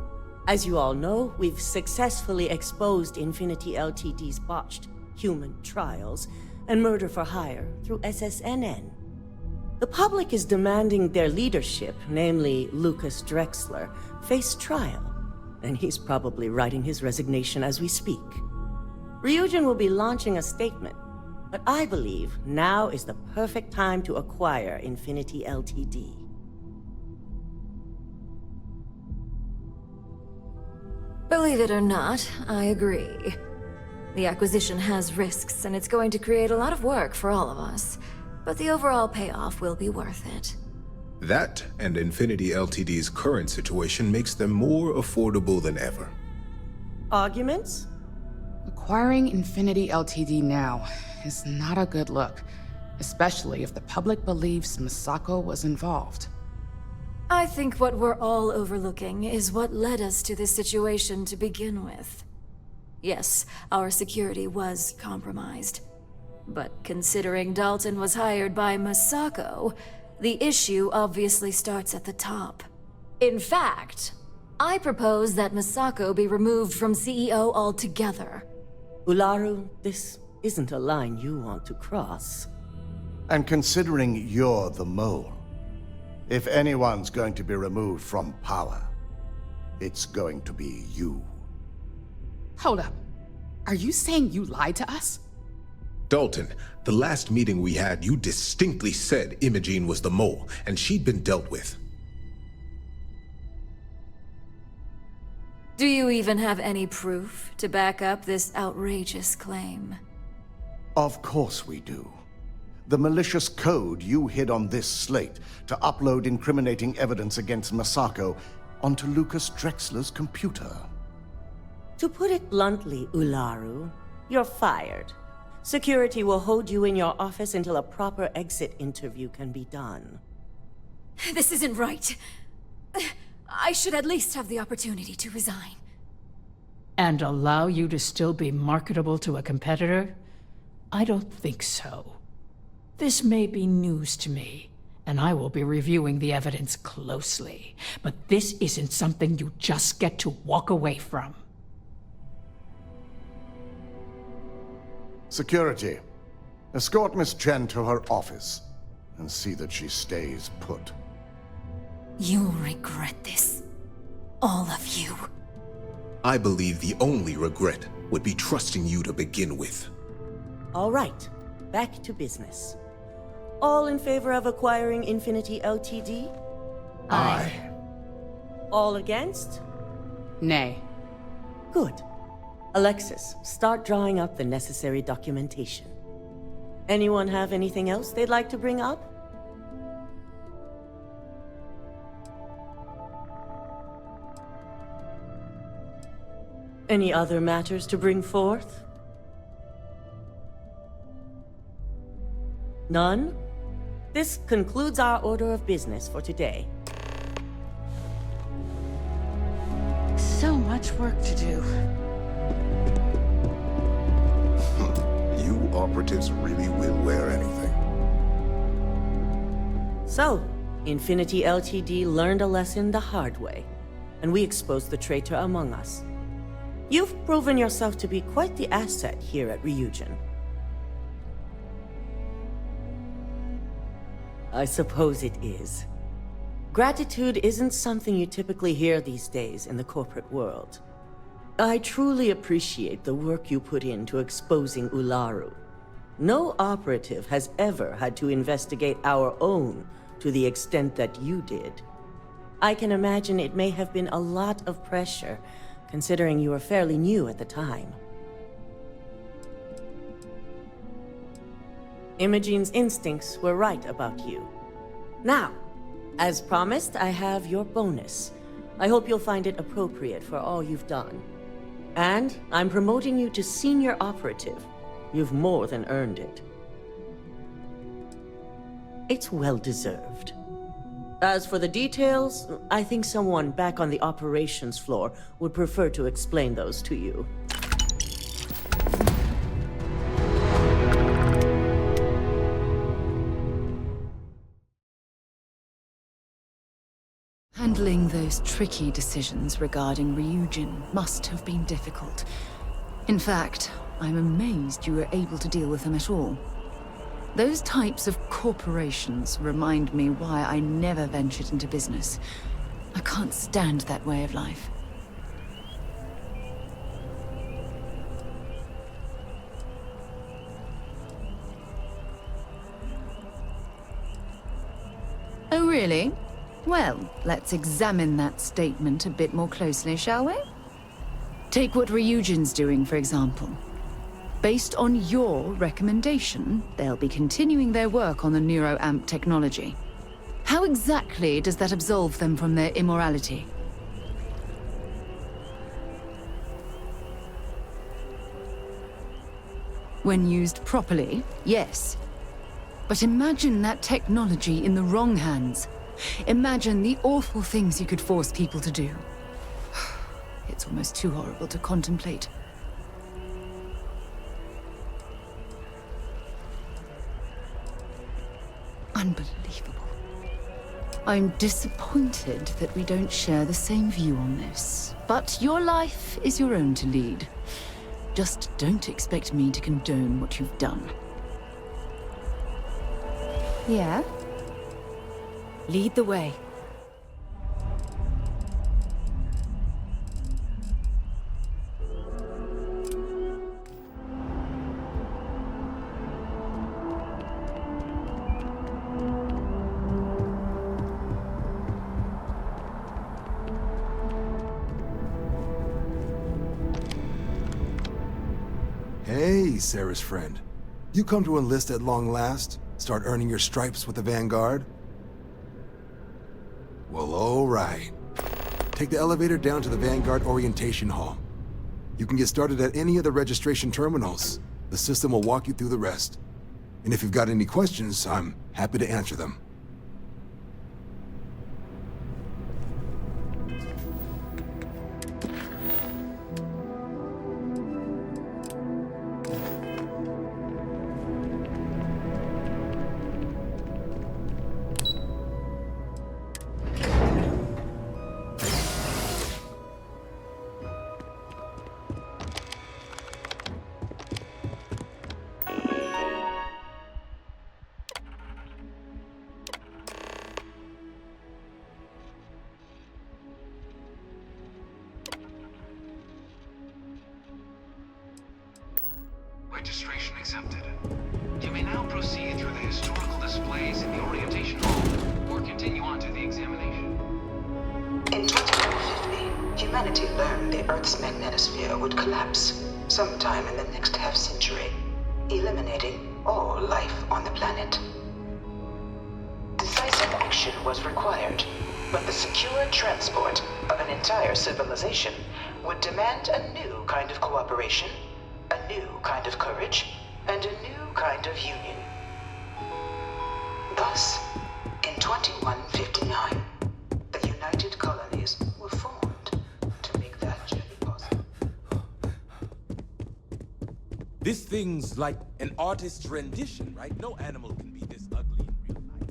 As you all know, we've successfully exposed Infinity Ltd's botched human trials and murder for hire through SSNN. The public is demanding their leadership, namely Lucas Drexler, face trial, and he's probably writing his resignation as we speak. RYUJIN will be launching a statement, but I believe now is the perfect time to acquire Infinity Ltd. Believe it or not, I agree. The acquisition has risks, and it's going to create a lot of work for all of us. But the overall payoff will be worth it. That and Infinity Ltd's current situation makes them more affordable than ever. Arguments? Acquiring Infinity Ltd now is not a good look, especially if the public believes Masako was involved. I think what we're all overlooking is what led us to this situation to begin with. Yes, our security was compromised. But considering Dalton was hired by Masako, the issue obviously starts at the top. In fact, I propose that Masako be removed from CEO altogether. Ularu, this isn't a line you want to cross. And considering you're the mole, if anyone's going to be removed from power, it's going to be you. Hold up. Are you saying you lied to us? Dalton, the last meeting we had, you distinctly said Imogene was the mole, and she'd been dealt with. Do you even have any proof to back up this outrageous claim? Of course we do. The malicious code you hid on this slate to upload incriminating evidence against Masako onto Lucas Drexler's computer. To put it bluntly, Ularu, you're fired. Security will hold you in your office until a proper exit interview can be done. This isn't right. I should at least have the opportunity to resign. And allow you to still be marketable to a competitor? I don't think so. This may be news to me, and I will be reviewing the evidence closely. But this isn't something you just get to walk away from. Security, escort Miss Chen to her office and see that she stays put. You'll regret this. All of you. I believe the only regret would be trusting you to begin with. All right, back to business. All in favor of acquiring Infinity Ltd? Aye. All against? Nay. Good. Alexis, start drawing up the necessary documentation. Anyone have anything else they'd like to bring up? Any other matters to bring forth? None? This concludes our order of business for today. So much work to do. You operatives really will wear anything. So, Infinity Ltd learned a lesson the hard way, and we exposed the traitor among us. You've proven yourself to be quite the asset here at RYUJIN. I suppose it is. Gratitude isn't something you typically hear these days in the corporate world. I truly appreciate the work you put into exposing Ularu. No operative has ever had to investigate our own to the extent that you did. I can imagine it may have been a lot of pressure, considering you were fairly new at the time. Imogene's instincts were right about you. Now, as promised, I have your bonus. I hope you'll find it appropriate for all you've done. And I'm promoting you to senior operative. You've more than earned it. It's well-deserved. As for the details, I think someone back on the operations floor would prefer to explain those to you. Handling those tricky decisions regarding RYUJIN must have been difficult. In fact, I'm amazed you were able to deal with them at all. Those types of corporations remind me why I never ventured into business. I can't stand that way of life. Oh, really? Well, let's examine that statement a bit more closely, shall we? Take what RYUJIN's doing, for example. Based on your recommendation, they'll be continuing their work on the NeuroAmp technology. How exactly does that absolve them from their immorality? When used properly, yes. But imagine that technology in the wrong hands. Imagine the awful things you could force people to do. It's almost too horrible to contemplate. Unbelievable. I'm disappointed that we don't share the same view on this. But your life is your own to lead. Just don't expect me to condone what you've done. Yeah? Lead the way. Hey, Sarah's friend. You come to enlist at long last? Start earning your stripes with the Vanguard? Well, all right. Take the elevator down to the Vanguard Orientation Hall. You can get started at any of the registration terminals. The system will walk you through the rest. And if you've got any questions, I'm happy to answer them. Registration accepted. You may now proceed through the historical displays in the orientation hall, or continue on to the examination. In 2150, humanity learned the Earth's magnetosphere would collapse sometime in the next half-century, eliminating all life on the planet. Decisive action was required, but the secure transport of an entire civilization would demand a new kind of cooperation, a new kind of courage, and a new kind of union. Thus, in 2159, the United Colonies were formed to make that journey possible. This thing's like an artist's rendition, right? No animal can be this ugly in real life.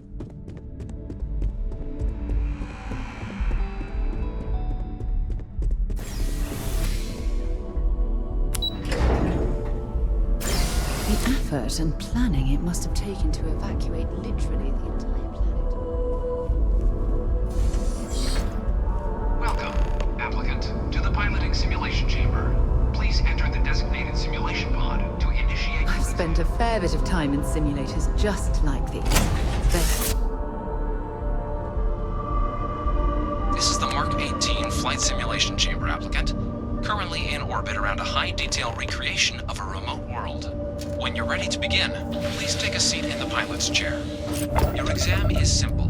effort and planning it must have taken to evacuate literally the entire planet. Welcome, applicant, to the piloting simulation chamber. Please enter the designated simulation pod to initiate... I've spent a fair bit of time in simulators just like these. This is the Mark 18 flight simulation chamber, applicant. Currently in orbit around a high-detail recreation of a remote world. When you're ready to begin, please take a seat in the pilot's chair. Your exam is simple.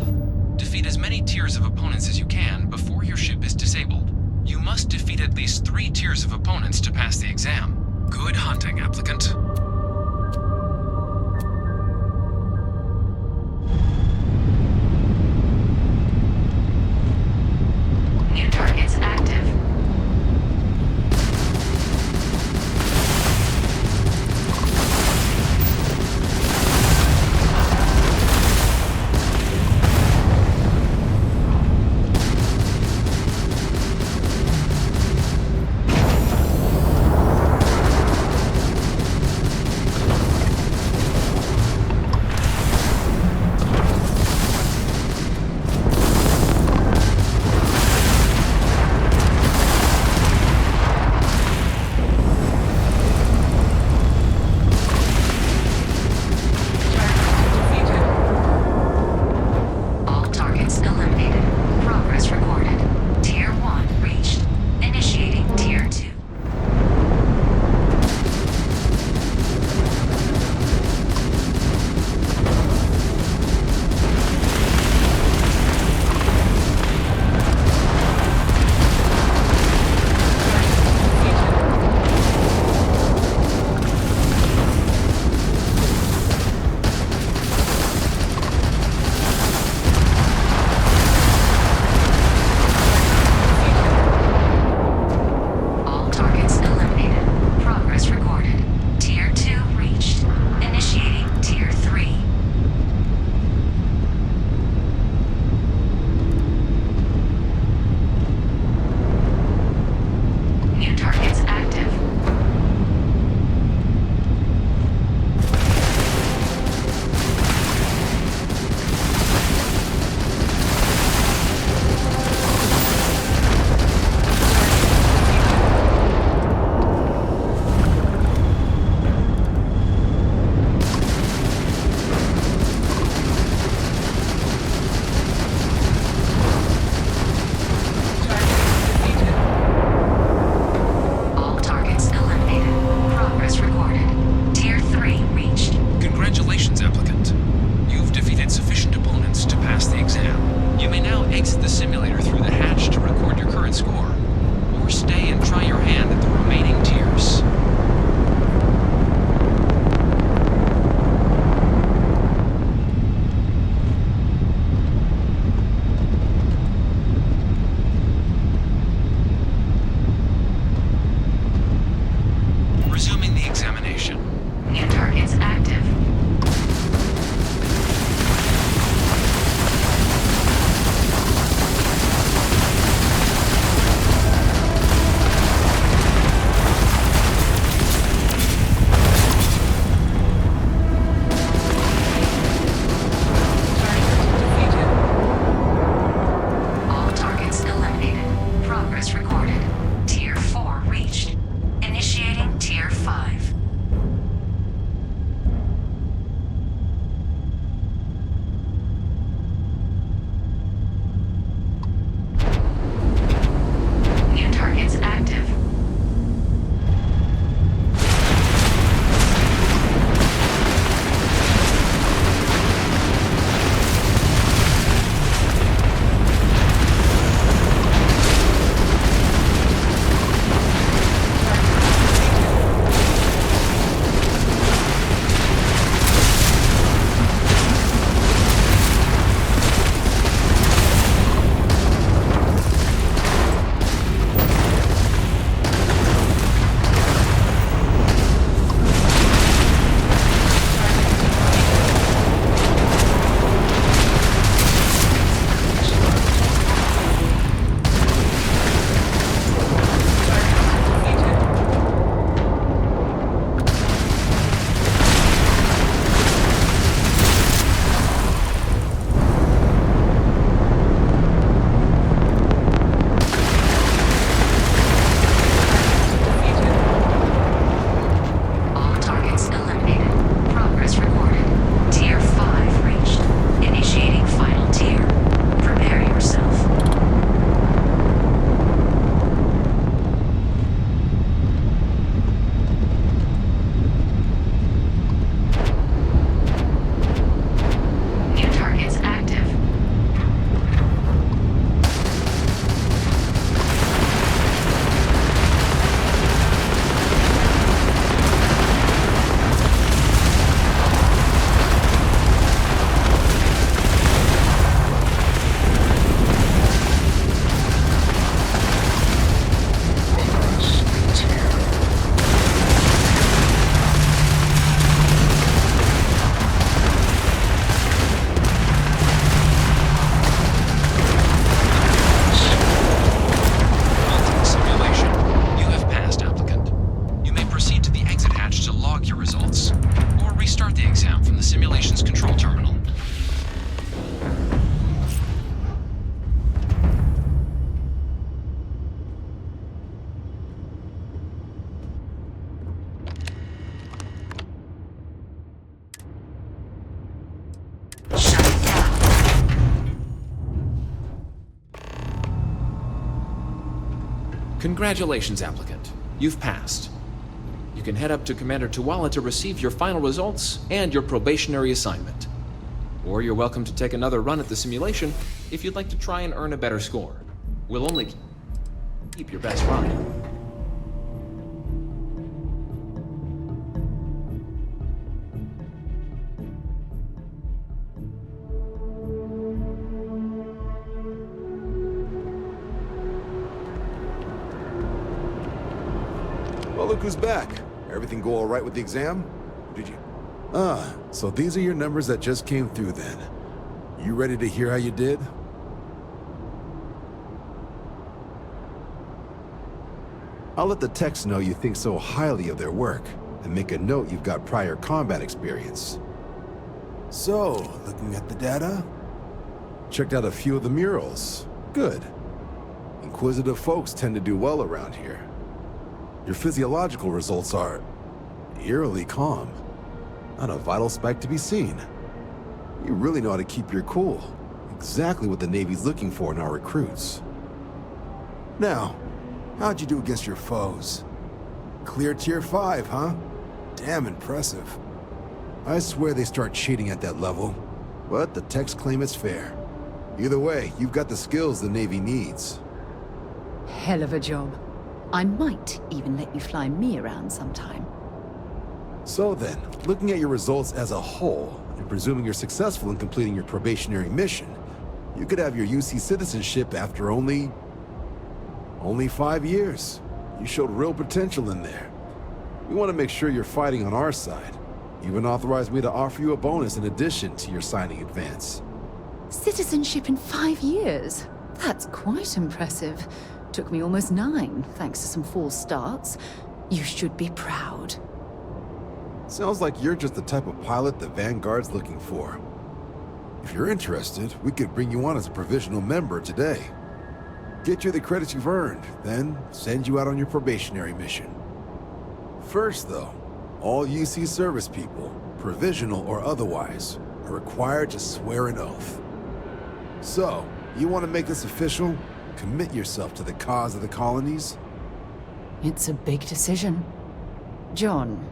Defeat as many tiers of opponents as you can before your ship is disabled. You must defeat at least 3 tiers of opponents to pass the exam. Good hunting, applicant. New targets active. Congratulations, applicant. You've passed. You can head up to Commander Tuwala to receive your final results and your probationary assignment. Or you're welcome to take another run at the simulation if you'd like to try and earn a better score. We'll only keep your best ride. Well, look who's back. Everything go all right with the exam? Did you? So these are your numbers that just came through then. You ready to hear how you did? I'll let the techs know you think so highly of their work, and make a note you've got prior combat experience. So, looking at the data? Checked out a few of the murals. Good. Inquisitive folks tend to do well around here. Your physiological results are eerily calm. Not a vital spike to be seen. You really know how to keep your cool. Exactly what the Navy's looking for in our recruits. Now, how'd you do against your foes? Clear tier 5, huh? Damn impressive. I swear they start cheating at that level, but the techs claim it's fair. Either way, you've got the skills the Navy needs. Hell of a job. I might even let you fly me around sometime. So then, looking at your results as a whole, and presuming you're successful in completing your probationary mission, you could have your UC citizenship after only 5 years. You showed real potential in there. We want to make sure you're fighting on our side. Even authorized me to offer you a bonus in addition to your signing advance. Citizenship in 5 years? That's quite impressive. Took me almost 9, thanks to some false starts. You should be proud. Sounds like you're just the type of pilot the Vanguard's looking for. If you're interested, we could bring you on as a provisional member today. Get you the credits you've earned, then send you out on your probationary mission. First, though, all UC service people, provisional or otherwise, are required to swear an oath. So, you want to make this official? Commit yourself to the cause of the colonies? It's a big decision. John,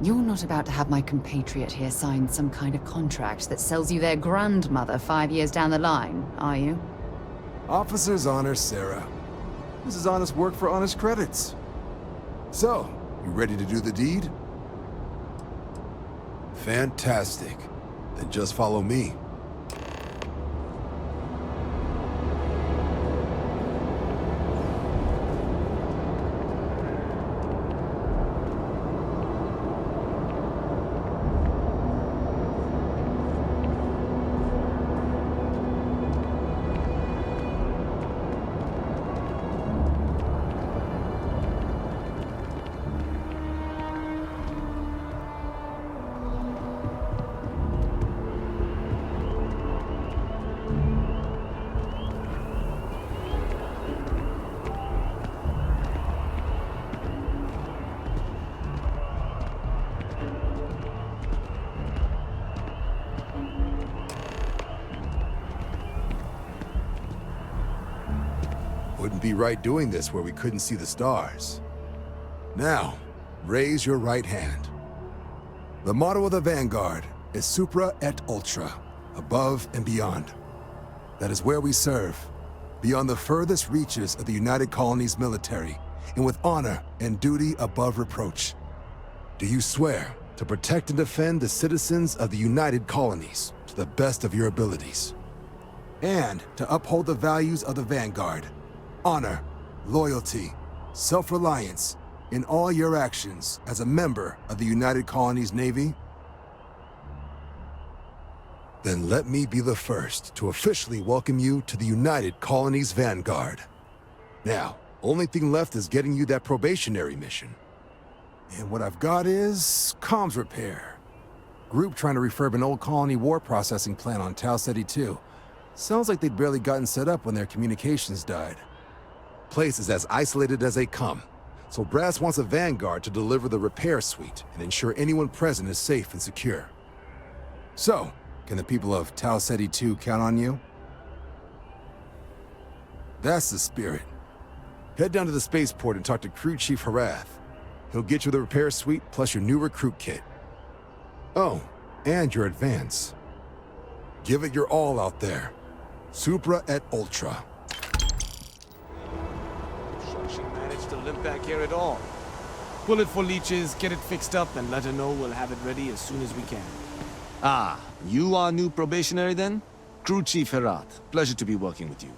you're not about to have my compatriot here sign some kind of contract that sells you their grandmother 5 years down the line, are you? Officer's honor, Sarah. This is honest work for honest credits. So, you ready to do the deed? Fantastic. Then just follow me. Wouldn't be right doing this where we couldn't see the stars. Now, raise your right hand. The motto of the Vanguard is Supra et Ultra, above and beyond. That is where we serve, beyond the furthest reaches of the United Colonies military, and with honor and duty above reproach. Do you swear to protect and defend the citizens of the United Colonies to the best of your abilities? And to uphold the values of the Vanguard, honor, loyalty, self-reliance in all your actions as a member of the United Colonies Navy? Then let me be the first to officially welcome you to the United Colonies Vanguard. Now, only thing left is getting you that probationary mission. And what I've got is comms repair. Group trying to refurb an old colony war processing plant on Tau Ceti 2. Sounds like they'd barely gotten set up when their communications died. Place is as isolated as they come, so Brass wants a Vanguard to deliver the repair suite and ensure anyone present is safe and secure. So, can the people of Tau Ceti 2 count on you? That's the spirit. Head down to the spaceport and talk to Crew Chief Harath. He'll get you the repair suite plus your new recruit kit. Oh, and your advance. Give it your all out there. Supra et Ultra. She managed to limp back here at all. Pull it for leeches, get it fixed up, and let her know we'll have it ready as soon as we can. Ah, you are new probationary then? Crew Chief Harath, pleasure to be working with you.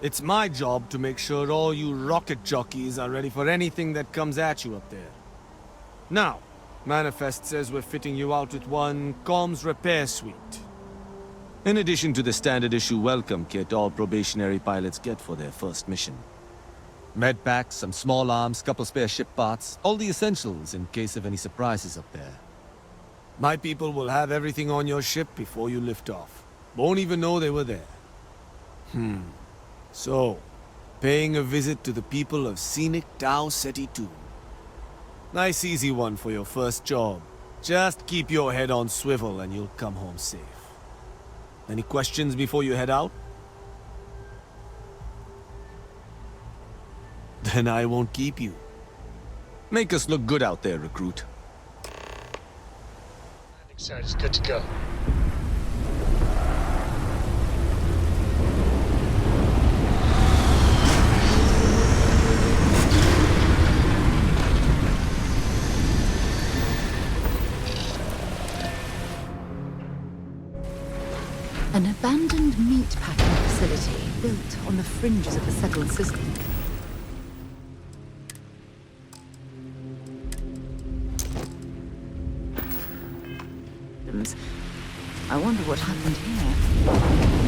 It's my job to make sure all you rocket jockeys are ready for anything that comes at you up there. Now, Manifest says we're fitting you out with one comms repair suite. In addition to the standard issue welcome kit all probationary pilots get for their first mission. Med packs, some small arms, couple spare ship parts, all the essentials in case of any surprises up there. My people will have everything on your ship before you lift off. Won't even know they were there. So, paying a visit to the people of scenic Tau Ceti 2. Nice easy one for your first job. Just keep your head on swivel and you'll come home safe. Any questions before you head out? Then I won't keep you. Make us look good out there, recruit. Landing site is good to go. An abandoned meat packing facility built on the fringes of the settled system. I wonder what happened here.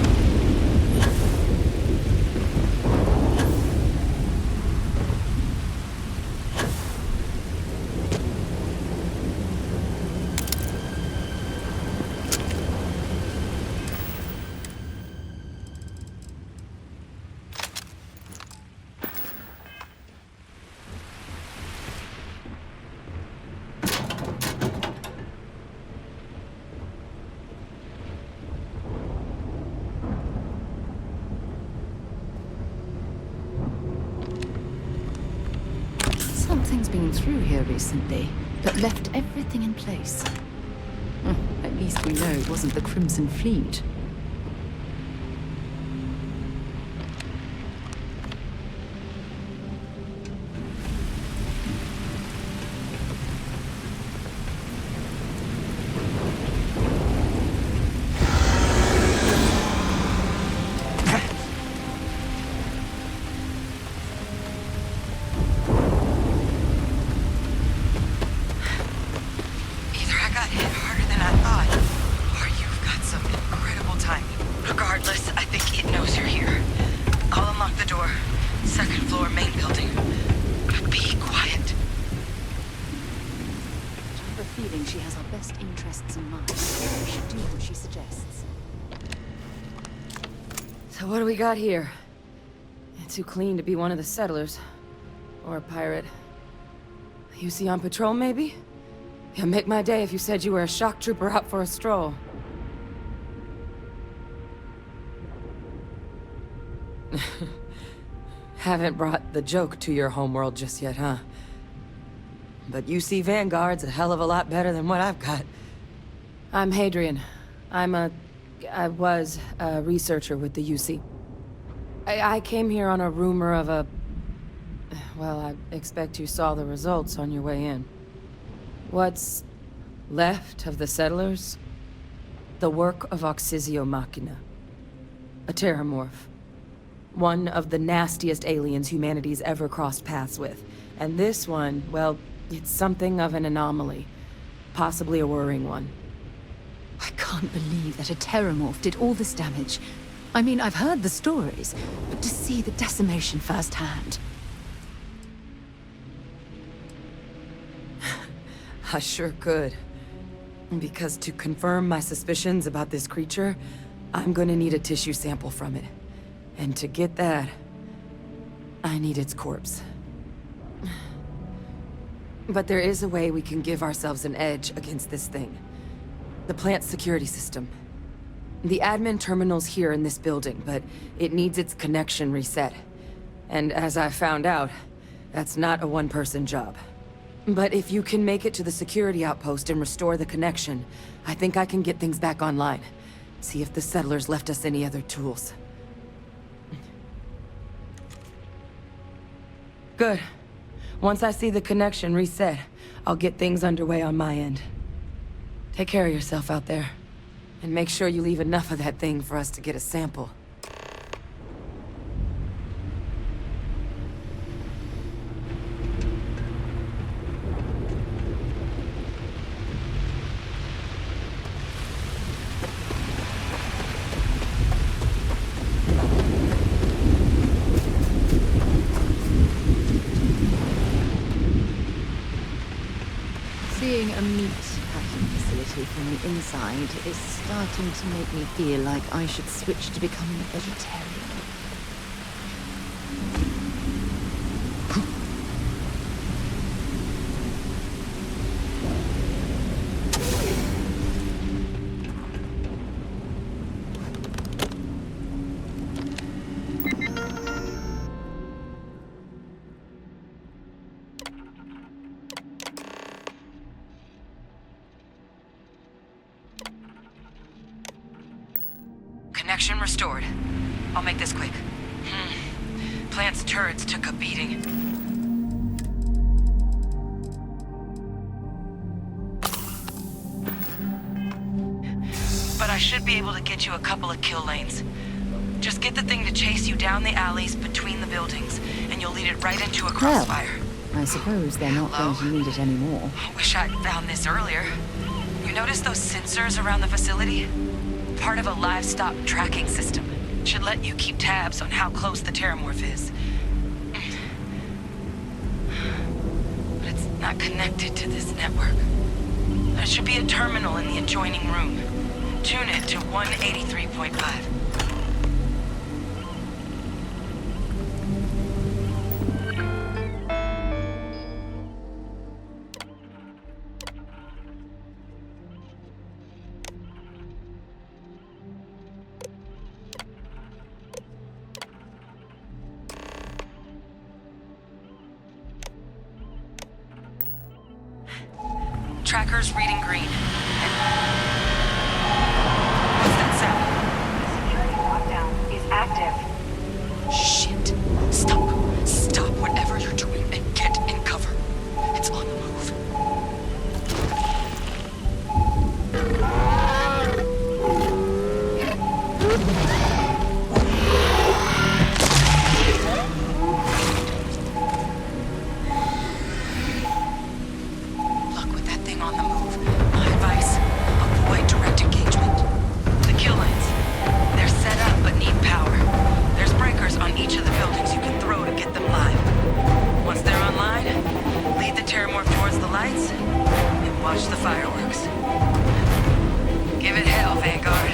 Something's been through here recently, but left everything in place. At least we know it wasn't the Crimson Fleet. She has our best interests in mind. We should do what she suggests. So what do we got here? Too clean to be one of the settlers. Or a pirate. You see on patrol, maybe? Yeah, make my day if you said you were a shock trooper out for a stroll. Haven't brought the joke to your homeworld just yet, huh? But you see Vanguard's a hell of a lot better than what I've got. I'm Hadrian. I was a researcher with the UC. I came here on a rumor of a... Well, I expect you saw the results on your way in. What's left of the settlers? The work of Auxisio Machina. A terramorph. One of the nastiest aliens humanity's ever crossed paths with. And this one, well... it's something of an anomaly. Possibly a worrying one. I can't believe that a terramorph did all this damage. I mean, I've heard the stories, but to see the decimation firsthand... I sure could. Because to confirm my suspicions about this creature, I'm gonna need a tissue sample from it. And to get that, I need its corpse. But there is a way we can give ourselves an edge against this thing. The plant's security system. The admin terminal's here in this building, but it needs its connection reset. And as I found out, that's not a one-person job. But if you can make it to the security outpost and restore the connection, I think I can get things back online. See if the settlers left us any other tools. Good. Once I see the connection reset, I'll get things underway on my end. Take care of yourself out there. And make sure you leave enough of that thing for us to get a sample. Seeing a meat packing facility from the inside is starting to make me feel like I should switch to becoming a vegetarian. Connection restored. I'll make this quick. Plant's turrets took a beating. But I should be able to get you a couple of kill lanes. Just get the thing to chase you down the alleys between the buildings, and you'll lead it right into a crossfire. Well, I suppose they're not going to need it anymore. Wish I'd found this earlier. You notice those sensors around the facility? Part of a livestock tracking system. Should let you keep tabs on how close the terramorph is. But it's not connected to this network. There should be a terminal in the adjoining room. Tune it to 183.5. Tracker's reading green. What's that sound? Security lockdown is active. Shit. Stop whatever you're doing and get in cover. It's on the move. On the move. My advice, avoid direct engagement. The kill lanes, they're set up but need power. There's breakers on each of the buildings you can throw to get them live. Once they're online, lead the terramorph towards the lights and watch the fireworks. Give it hell, Vanguard.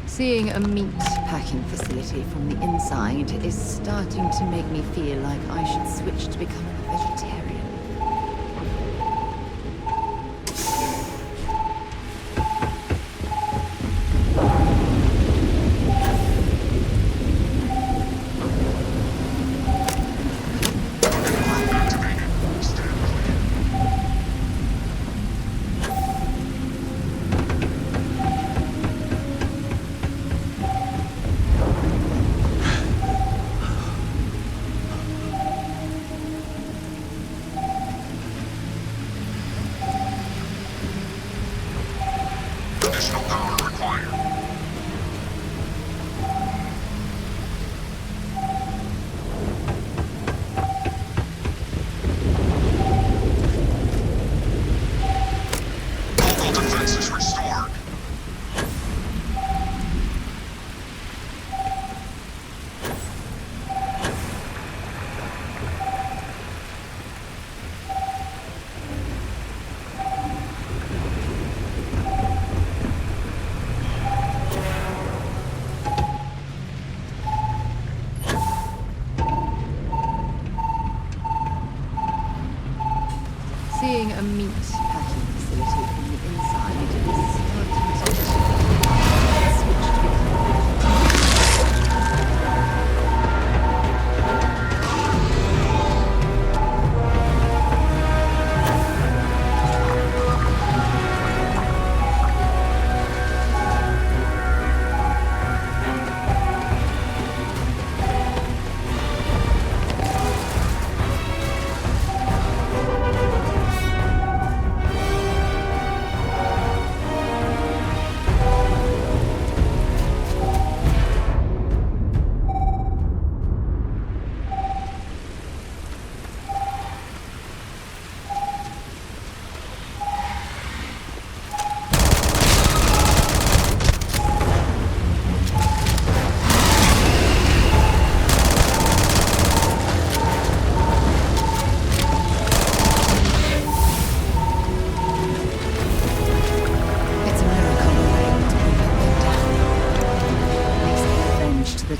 Seeing a meat packing facility from the inside is starting to make me feel like I should switch to becoming a vegetarian.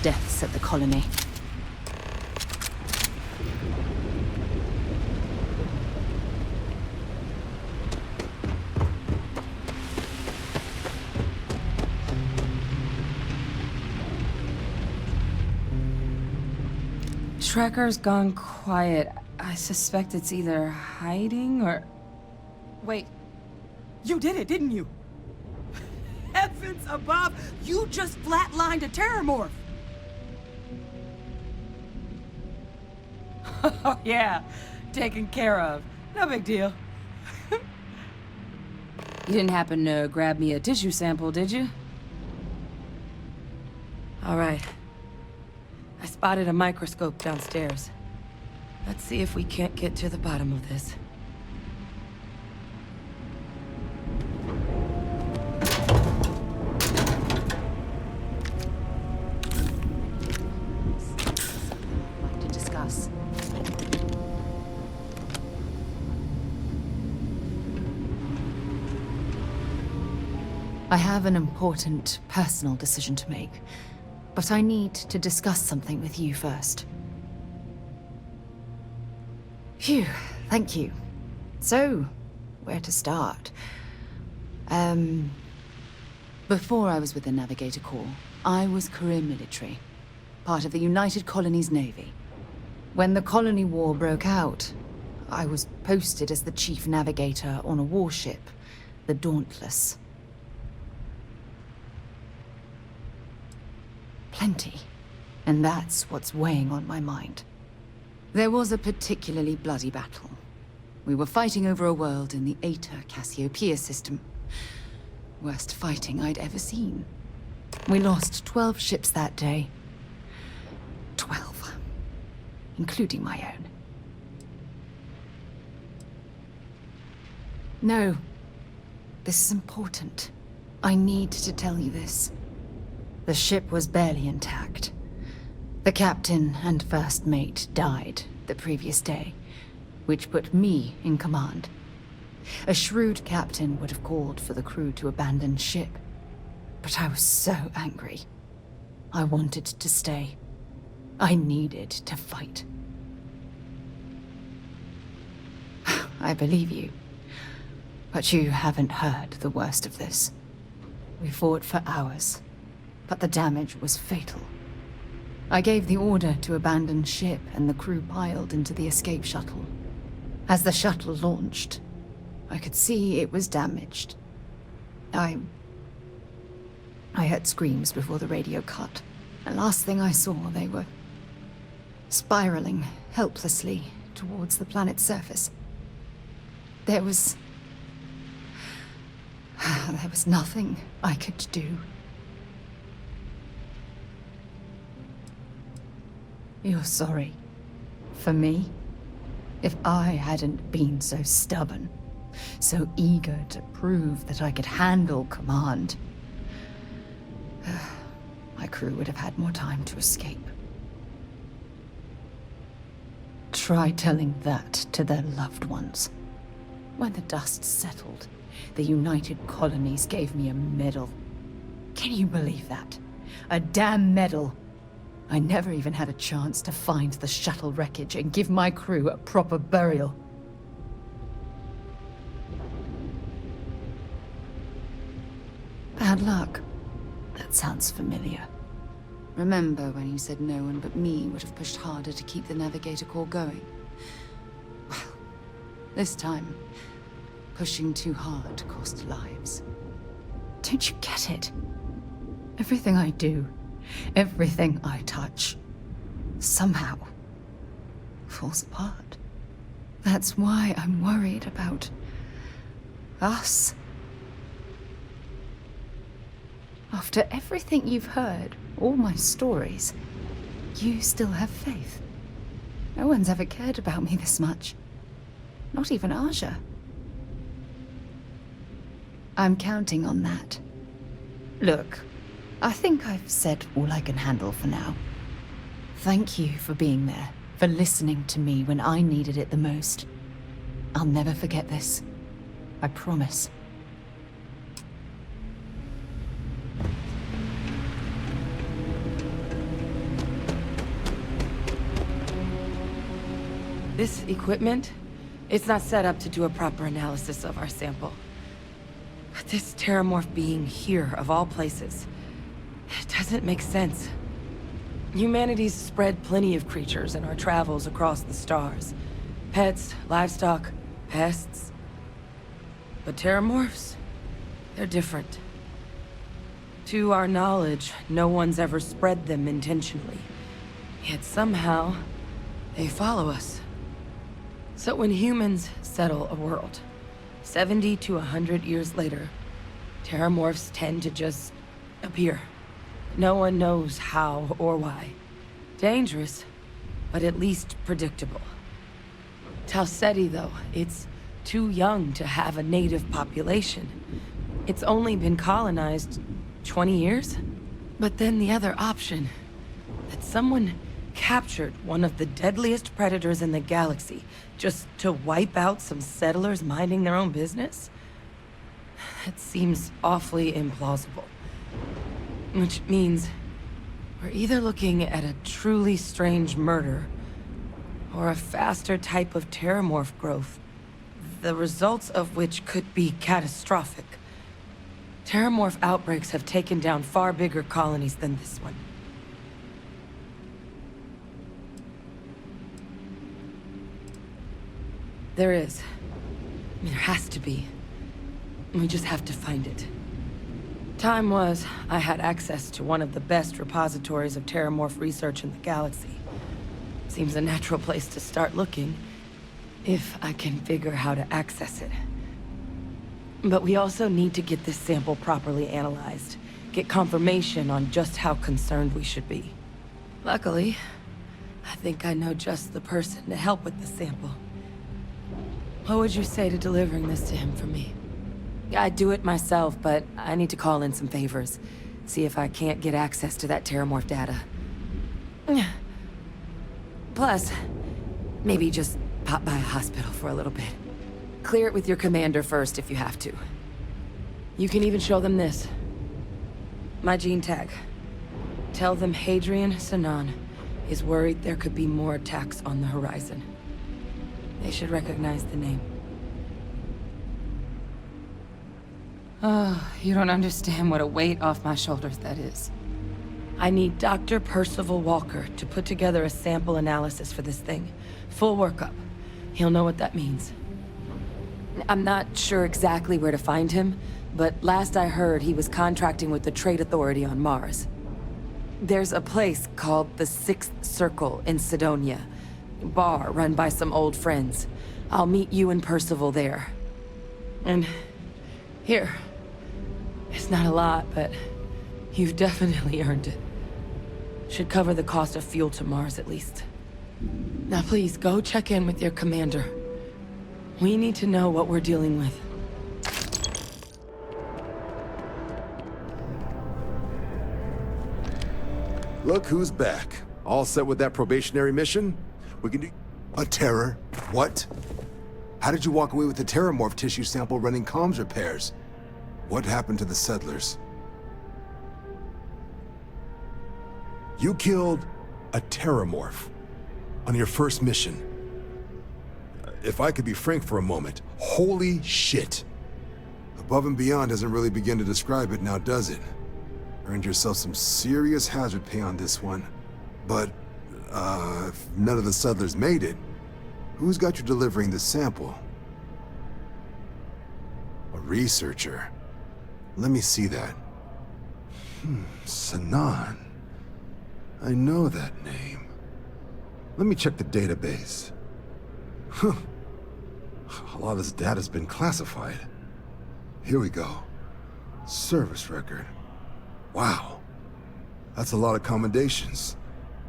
deaths at the colony. Tracker's gone quiet. I suspect it's either hiding or... Wait. You did it, didn't you? Heavens above! You just flatlined a terrormorph! Oh yeah, taken care of. No big deal. You didn't happen to grab me a tissue sample, did you? All right. I spotted a microscope downstairs. Let's see if we can't get to the bottom of this. To discuss. I have an important personal decision to make. But I need to discuss something with you first. Phew, thank you. So, where to start? Before I was with the Navigator Corps, I was career military, part of the United Colonies Navy. When the Colony War broke out, I was posted as the chief navigator on a warship, the Dauntless. Plenty. And that's what's weighing on my mind. There was a particularly bloody battle. We were fighting over a world in the Eta Cassiopeia system. Worst fighting I'd ever seen. We lost 12 ships that day. 12. Including my own. No. This is important. I need to tell you this. The ship was barely intact. The captain and first mate died the previous day, which put me in command. A shrewd captain would have called for the crew to abandon ship, but I was so angry. I wanted to stay. I needed to fight. I believe you, but you haven't heard the worst of this. We fought for hours. But the damage was fatal. I gave the order to abandon ship and the crew piled into the escape shuttle. As the shuttle launched, I could see it was damaged. I heard screams before the radio cut. The last thing I saw, they were spiraling helplessly towards the planet's surface. There was nothing I could do. You're sorry. For me? If I hadn't been so stubborn, so eager to prove that I could handle command, my crew would have had more time to escape. Try telling that to their loved ones. When the dust settled, the United Colonies gave me a medal. Can you believe that? A damn medal! I never even had a chance to find the shuttle wreckage and give my crew a proper burial. Bad luck. That sounds familiar. Remember when you said no one but me would have pushed harder to keep the Navigator Corps going? Well, this time, pushing too hard cost lives. Don't you get it? Everything I do, everything I touch, somehow falls apart. That's why I'm worried about us. After everything you've heard, all my stories, you still have faith. No one's ever cared about me this much. Not even Aja. I'm counting on that. Look, I think I've said all I can handle for now. Thank you for being there, for listening to me when I needed it the most. I'll never forget this. I promise. This equipment, it's not set up to do a proper analysis of our sample. But this terramorph being here, of all places, it doesn't make sense. Humanity's spread plenty of creatures in our travels across the stars. Pets, livestock, pests. But terramorphs, they're different. To our knowledge, no one's ever spread them intentionally. Yet somehow, they follow us. So when humans settle a world, 70 to 100 years later, terramorphs tend to just appear. No one knows how or why. Dangerous, but at least predictable. Tau Ceti, though, it's too young to have a native population. It's only been colonized 20 years? But then the other option, that someone captured one of the deadliest predators in the galaxy just to wipe out some settlers minding their own business? That seems awfully implausible. Which means we're either looking at a truly strange murder or a faster type of terramorph growth, the results of which could be catastrophic. Terramorph outbreaks have taken down far bigger colonies than this one. There is. I mean, there has to be. We just have to find it. Time was, I had access to one of the best repositories of terramorph research in the galaxy. Seems a natural place to start looking, if I can figure how to access it. But we also need to get this sample properly analyzed, get confirmation on just how concerned we should be. Luckily, I think I know just the person to help with the sample. What would you say to delivering this to him for me? I'd do it myself, but I need to call in some favors. See if I can't get access to that terramorph data. Plus, maybe just pop by a hospital for a little bit. Clear it with your commander first if you have to. You can even show them this. My gene tag. Tell them Hadrian Sinan is worried there could be more attacks on the horizon. They should recognize the name. Oh, you don't understand what a weight off my shoulders that is. I need Dr. Percival Walker to put together a sample analysis for this thing. Full workup. He'll know what that means. I'm not sure exactly where to find him, but last I heard he was contracting with the Trade Authority on Mars. There's a place called the Sixth Circle in Cydonia. Bar run by some old friends. I'll meet you and Percival there. And here. It's not a lot, but you've definitely earned it. Should cover the cost of fuel to Mars at least. Now please, go check in with your commander. We need to know what we're dealing with. Look who's back. All set with that probationary mission? We can do... A terror? What? How did you walk away with the terramorph tissue sample running comms repairs? What happened to the settlers? You killed a terramorph on your first mission. If I could be frank for a moment, holy shit. Above and beyond doesn't really begin to describe it now, does it? Earned yourself some serious hazard pay on this one. But, if none of the settlers made it, who's got you delivering the sample? A researcher. Let me see that. Sinan. I know that name. Let me check the database. A lot of this data's been classified. Here we go. Service record. Wow. That's a lot of commendations.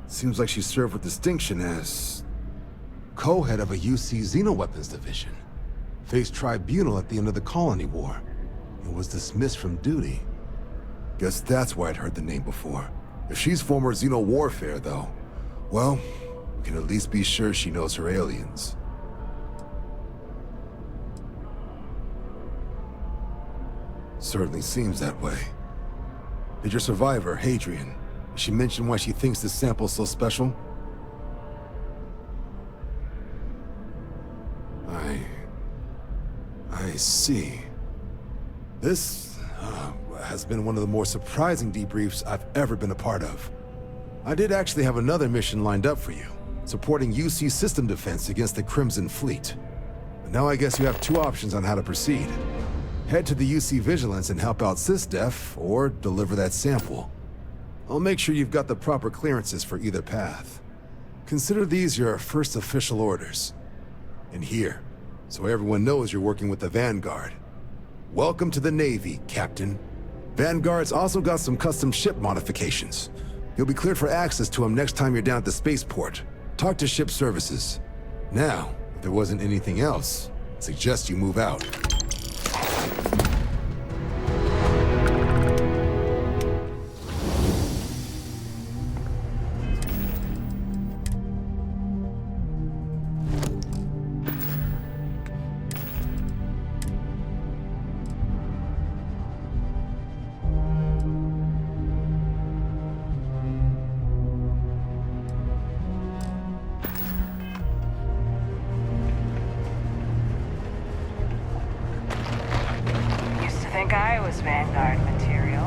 Seems like she served with distinction as co-head of a UC Xenoweapons division. Faced tribunal at the end of the Colony War. And was dismissed from duty. Guess that's why I'd heard the name before. If she's former Xeno warfare, though, well, we can at least be sure she knows her aliens. Certainly seems that way. Did your survivor, Hadrian, did she mention why she thinks this sample's so special? see. This has been one of the more surprising debriefs I've ever been a part of. I did actually have another mission lined up for you, supporting UC system defense against the Crimson Fleet. But now I guess you have two options on how to proceed. Head to the UC Vigilance and help out SysDef, or deliver that sample. I'll make sure you've got the proper clearances for either path. Consider these your first official orders. And here, so everyone knows you're working with the Vanguard. Welcome to the Navy, Captain. Vanguard's also got some custom ship modifications. You'll be cleared for access to them next time you're down at the spaceport. Talk to ship services. Now, if there wasn't anything else, I suggest you move out. Think I was Vanguard material.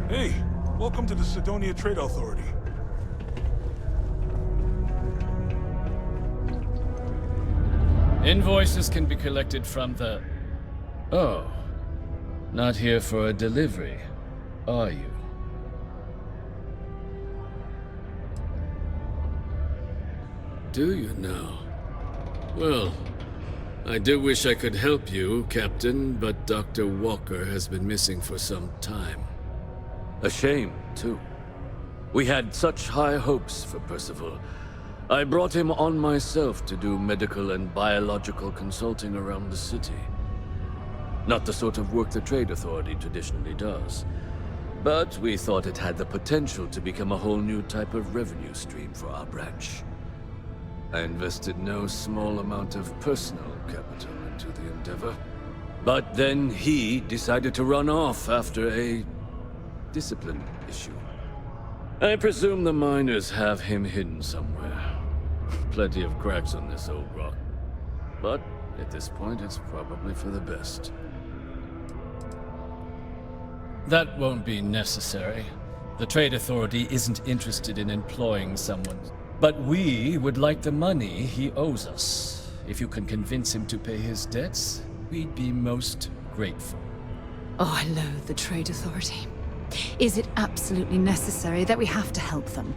Hey, welcome to the Cydonia Trade Authority. Invoices can be collected from the... Oh. Not here for a delivery, are you? Do you now? Well, I do wish I could help you, Captain, but Dr. Walker has been missing for some time. A shame, too. We had such high hopes for Percival. I brought him on myself to do medical and biological consulting around the city. Not the sort of work the Trade Authority traditionally does. But we thought it had the potential to become a whole new type of revenue stream for our branch. I invested no small amount of personal capital into the endeavor. But then he decided to run off after a discipline issue. I presume the miners have him hidden somewhere. Plenty of cracks on this old rock. But at this point, it's probably for the best. That won't be necessary. The Trade Authority isn't interested in employing someone. But we would like the money he owes us. If you can convince him to pay his debts, we'd be most grateful. Oh, I loathe the Trade Authority. Is it absolutely necessary that we have to help them?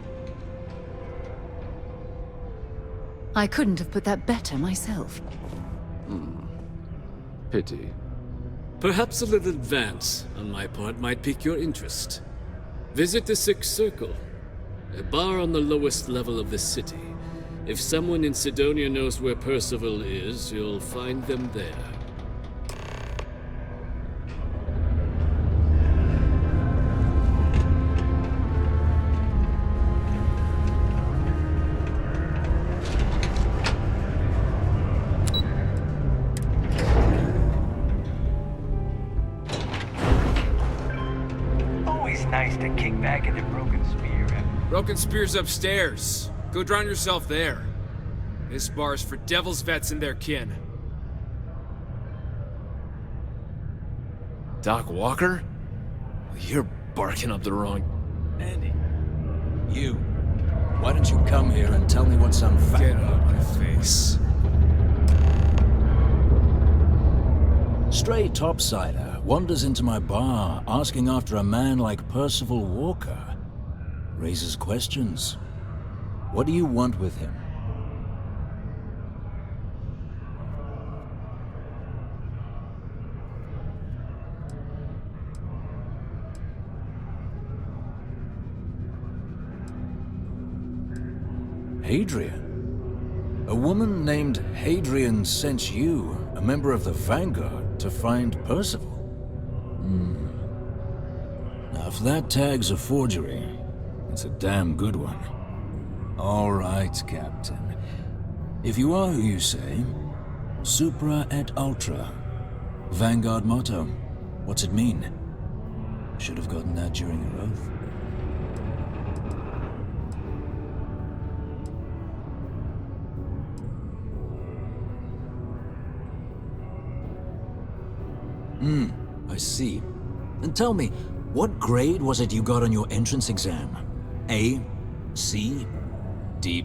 I couldn't have put that better myself. Pity. Perhaps a little advance on my part might pique your interest. Visit the Sixth Circle. A bar on the lowest level of the city. If someone in Cydonia knows where Percival is, you'll find them there. Always nice to kick back at the Broken Spear. Broken Spear's upstairs. Go drown yourself there. This bar's for Devil's vets and their kin. Doc Walker? You're barking up the wrong... Andy. You. Why don't you come here and tell me what's on fire? Get out of my face. Stray topsider wanders into my bar asking after a man like Percival Walker. Raises questions. What do you want with him? Hadrian? A woman named Hadrian sent you, a member of the Vanguard, to find Percival? Now, if that tag's a forgery, it's a damn good one. All right, Captain. If you are who you say, supra et ultra. Vanguard motto. What's it mean? Should have gotten that during your oath. I see. And tell me, what grade was it you got on your entrance exam? A? C? D+?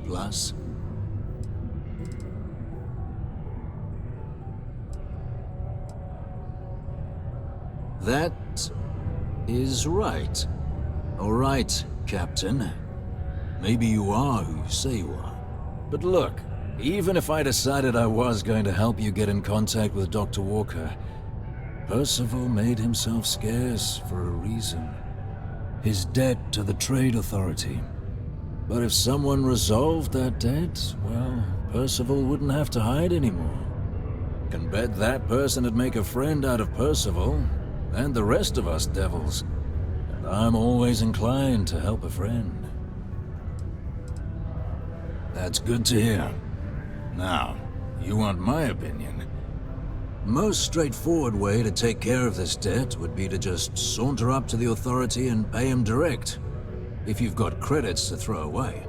That is right. All right, Captain. Maybe you are who you say you are. But look, even if I decided I was going to help you get in contact with Dr. Walker, Percival made himself scarce for a reason. His debt to the Trade Authority. But if someone resolved that debt, well, Percival wouldn't have to hide anymore. Can bet that person would make a friend out of Percival, and the rest of us devils. And I'm always inclined to help a friend. That's good to hear. Now, you want my opinion? Most straightforward way to take care of this debt would be to just saunter up to the authority and pay him direct, if you've got credits to throw away.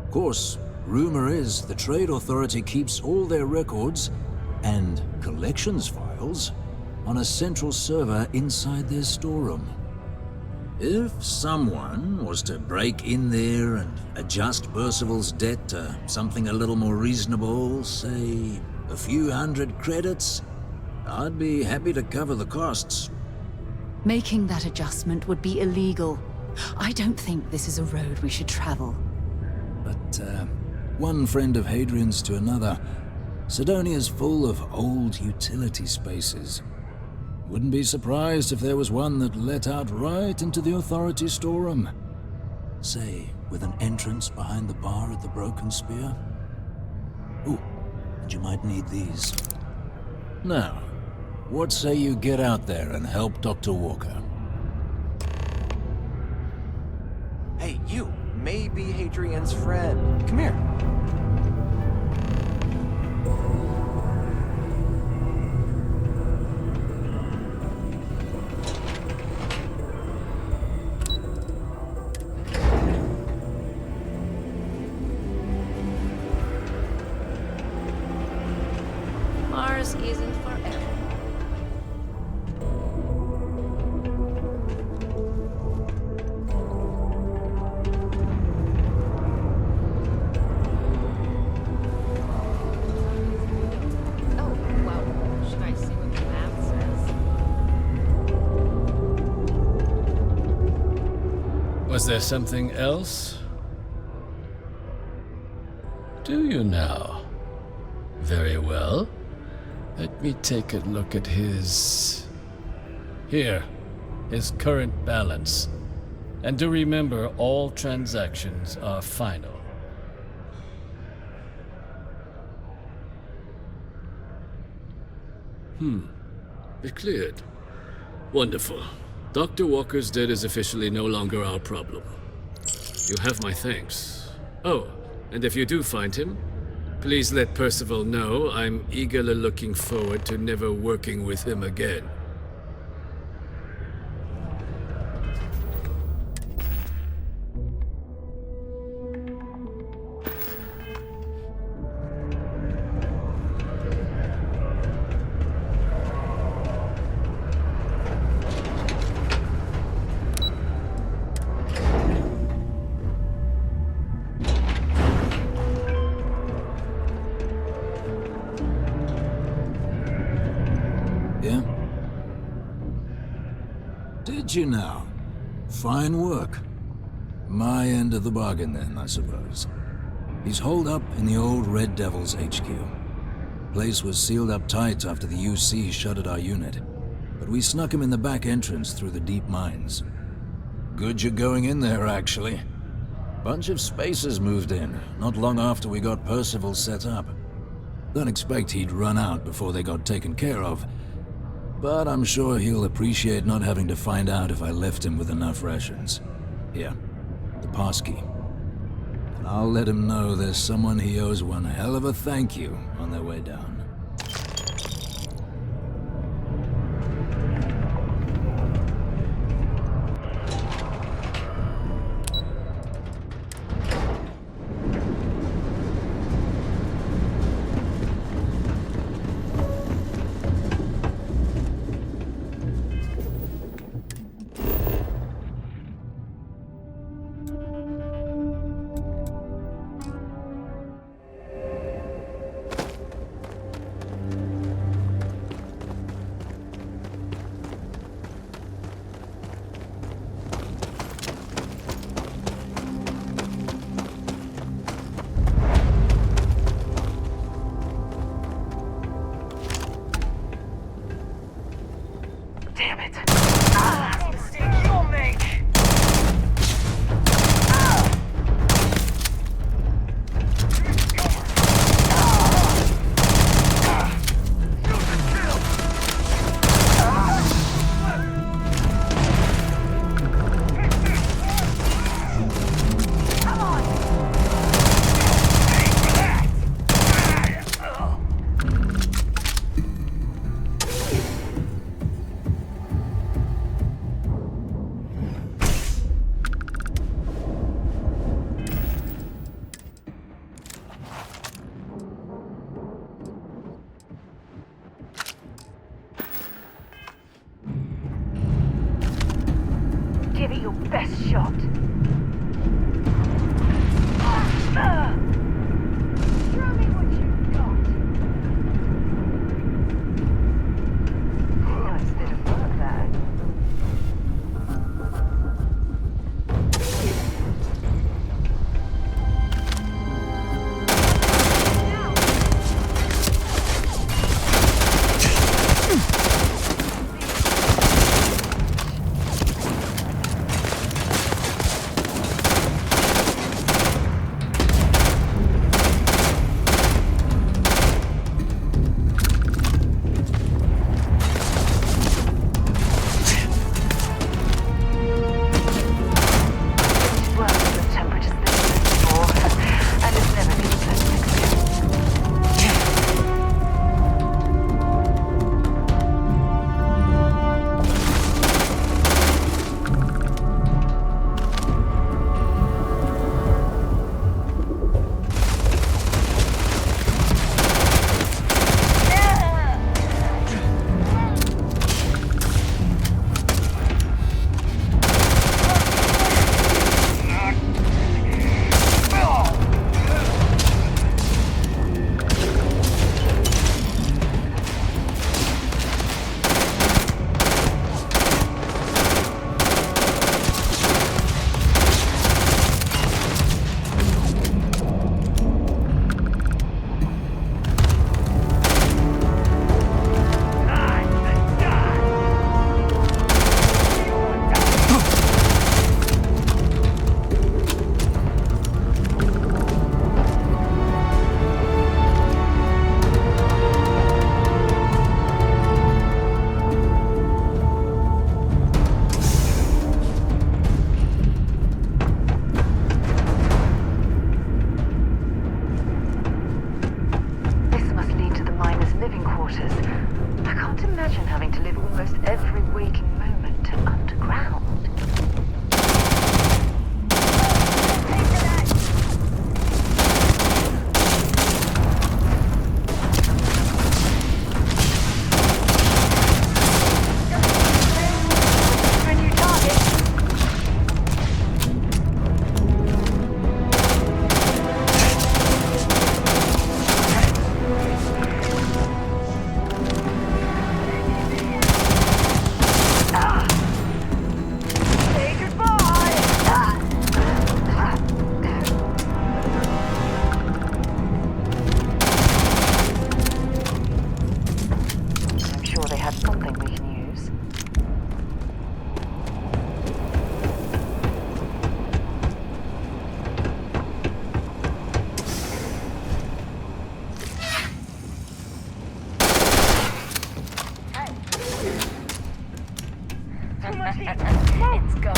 Of course, rumor is the Trade Authority keeps all their records and collections files on a central server inside their storeroom. If someone was to break in there and adjust Percival's debt to something a little more reasonable, say a few hundred credits, I'd be happy to cover the costs. Making that adjustment would be illegal. I don't think this is a road we should travel. But, one friend of Hadrian's to another, Sidonia's full of old utility spaces. Wouldn't be surprised if there was one that let out right into the authority storeroom. Say, with an entrance behind the bar at the Broken Spear. Ooh, and you might need these. Now, what say you get out there and help Dr. Walker? Hey, you may be Hadrian's friend. Come here. Mars isn't forever. Was there something else? Do you now? Very well. Let me take a look at his... Here, his current balance. And do remember, all transactions are final. It cleared. Wonderful. Dr. Walker's debt is officially no longer our problem. You have my thanks. Oh, and if you do find him, please let Percival know I'm eagerly looking forward to never working with him again. You now. Fine work. My end of the bargain then, I suppose. He's holed up in the old Red Devil's HQ. Place was sealed up tight after the UC shuttered our unit, but we snuck him in the back entrance through the deep mines. Good you're going in there, actually. Bunch of spacers moved in, not long after we got Percival set up. Don't expect he'd run out before they got taken care of, but I'm sure he'll appreciate not having to find out if I left him with enough rations. Here, the passkey. And I'll let him know there's someone he owes one hell of a thank you on their way down. me your best shot. Show me what you've got. Nice bit of work there. Let's go.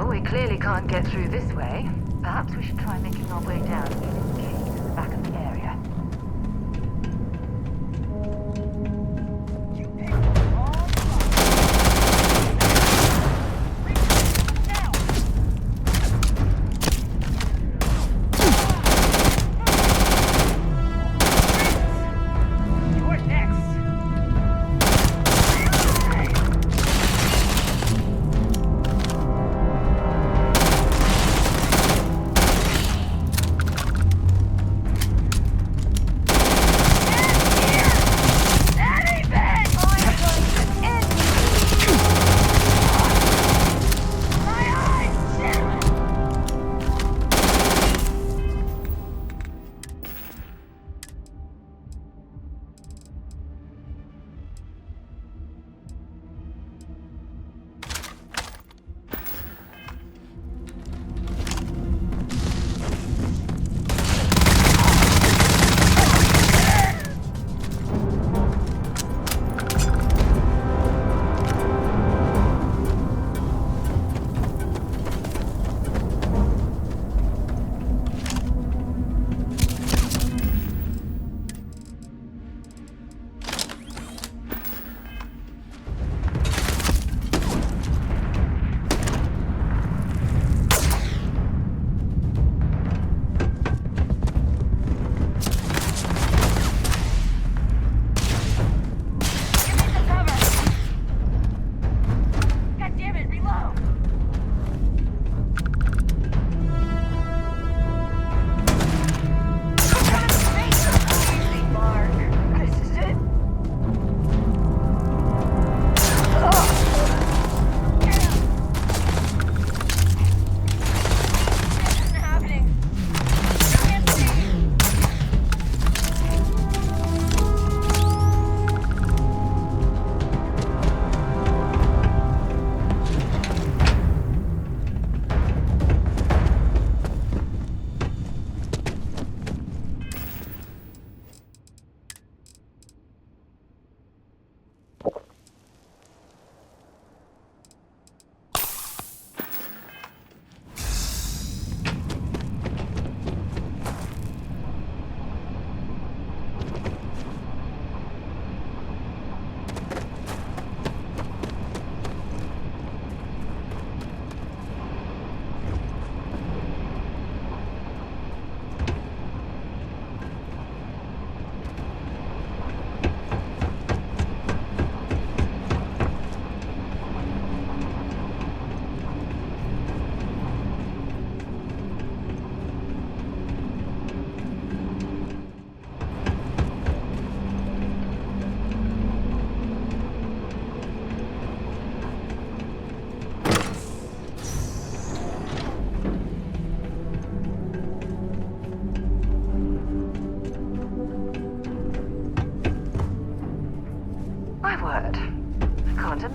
Well, we clearly can't get through this way. Perhaps we should try making our way down to this cave at the back of the area.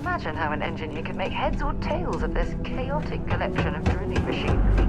Imagine how an engineer could make heads or tails of this chaotic collection of drilling machinery.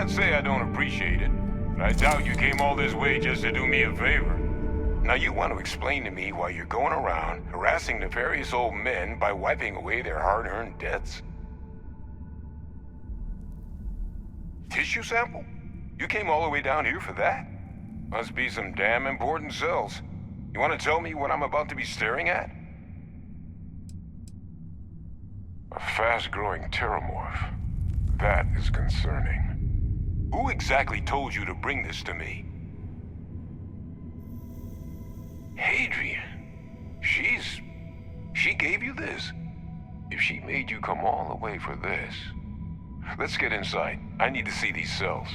Say I don't appreciate it, but I doubt you came all this way just to do me a favor. Now you want to explain to me why you're going around harassing nefarious old men by wiping away their hard-earned debts? tissue sample? You came all the way down here for that? Must be some damn important cells. You want to tell me what I'm about to be staring at? A fast-growing terramorph. That is concerning. Who exactly told you to bring this to me? Hadrian. She gave you this? If she made you come all the way for this... Let's get inside. I need to see these cells.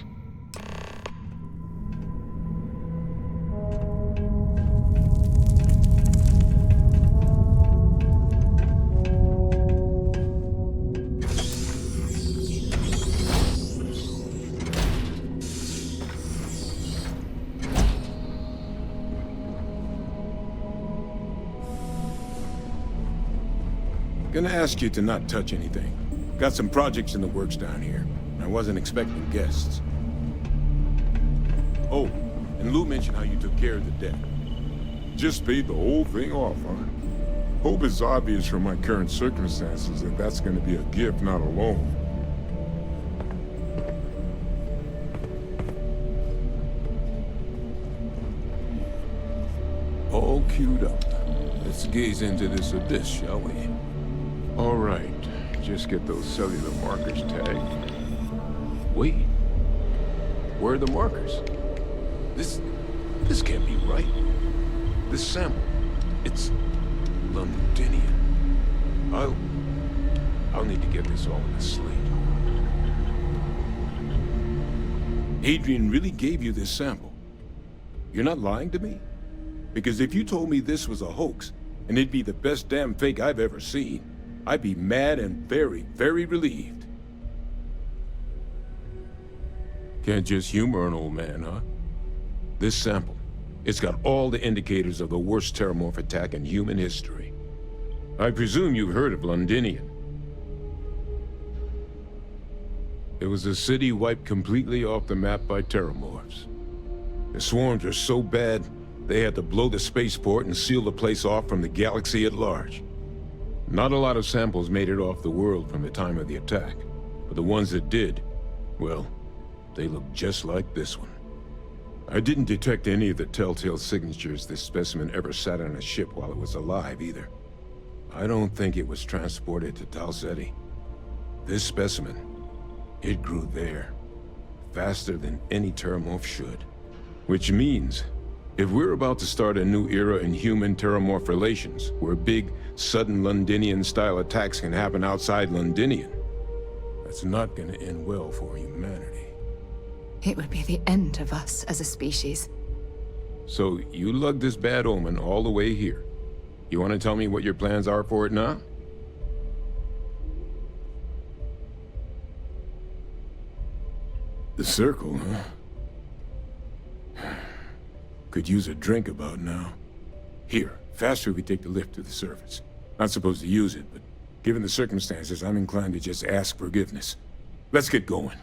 Gonna ask you to not touch anything. Got some projects in the works down here. I wasn't expecting guests. Oh, and Lou mentioned how you took care of the debt. Just paid the whole thing off, huh? Hope it's obvious from my current circumstances that that's gonna be a gift, not a loan. All queued up. Let's gaze into this abyss, shall we? All right, just get those cellular markers tagged. Wait. Where are the markers? This can't be right. This sample, it's Londinian. I'll need to get this all in a slate. Hadrian really gave you this sample. You're not lying to me? Because if you told me this was a hoax, and it'd be the best damn fake I've ever seen, I'd be mad and very, very relieved. Can't just humor an old man, huh? This sample, it's got all the indicators of the worst terramorph attack in human history. I presume you've heard of Londinian. It was a city wiped completely off the map by terramorphs. The swarms were so bad, they had to blow the spaceport and seal the place off from the galaxy at large. Not a lot of samples made it off the world from the time of the attack, but the ones that did, well, they look just like this one. I didn't detect any of the telltale signatures this specimen ever sat on a ship while it was alive, either. I don't think it was transported to Tau Ceti. This specimen, it grew there, faster than any terramorph should. Which means, if we're about to start a new era in human-terramorph relations, where big, sudden Londinian-style attacks can happen outside Londinian, that's not gonna end well for humanity. It would be the end of us as a species. So, you lugged this bad omen all the way here. You want to tell me what your plans are for it now? The circle, huh? Could use a drink about now. Here, faster we take the lift to the surface. Not supposed to use it, but given the circumstances, I'm inclined to just ask forgiveness. Let's get going.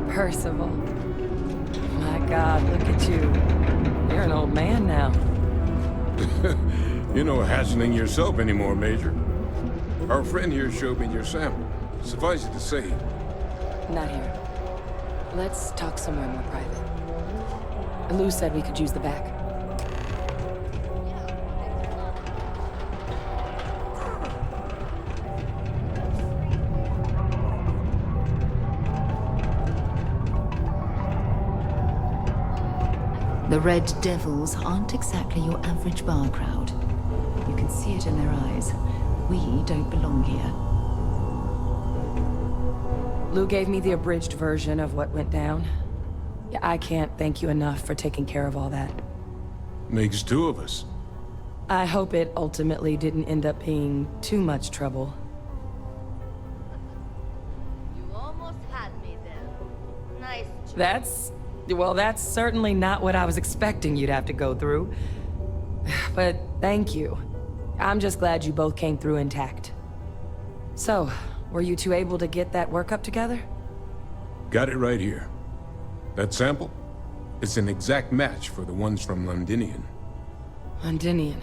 Percival. My God, look at you. You're an old man now. You're no hatchling yourself anymore, Major. Our friend here showed me your sample. Suffice it to say... Not here. Let's talk somewhere more private. Lou said we could use the back. The Red Devils aren't exactly your average bar crowd. You can see it in their eyes. We don't belong here. Lou gave me the abridged version of what went down. Yeah, I can't thank you enough for taking care of all that. Makes two of us. I hope it ultimately didn't end up being too much trouble. You almost had me there. Nice job. That's certainly not what I was expecting you'd have to go through. But thank you. I'm just glad you both came through intact. So, were you two able to get that workup together? Got it right here. That sample? It's an exact match for the ones from Londinian. Londinian.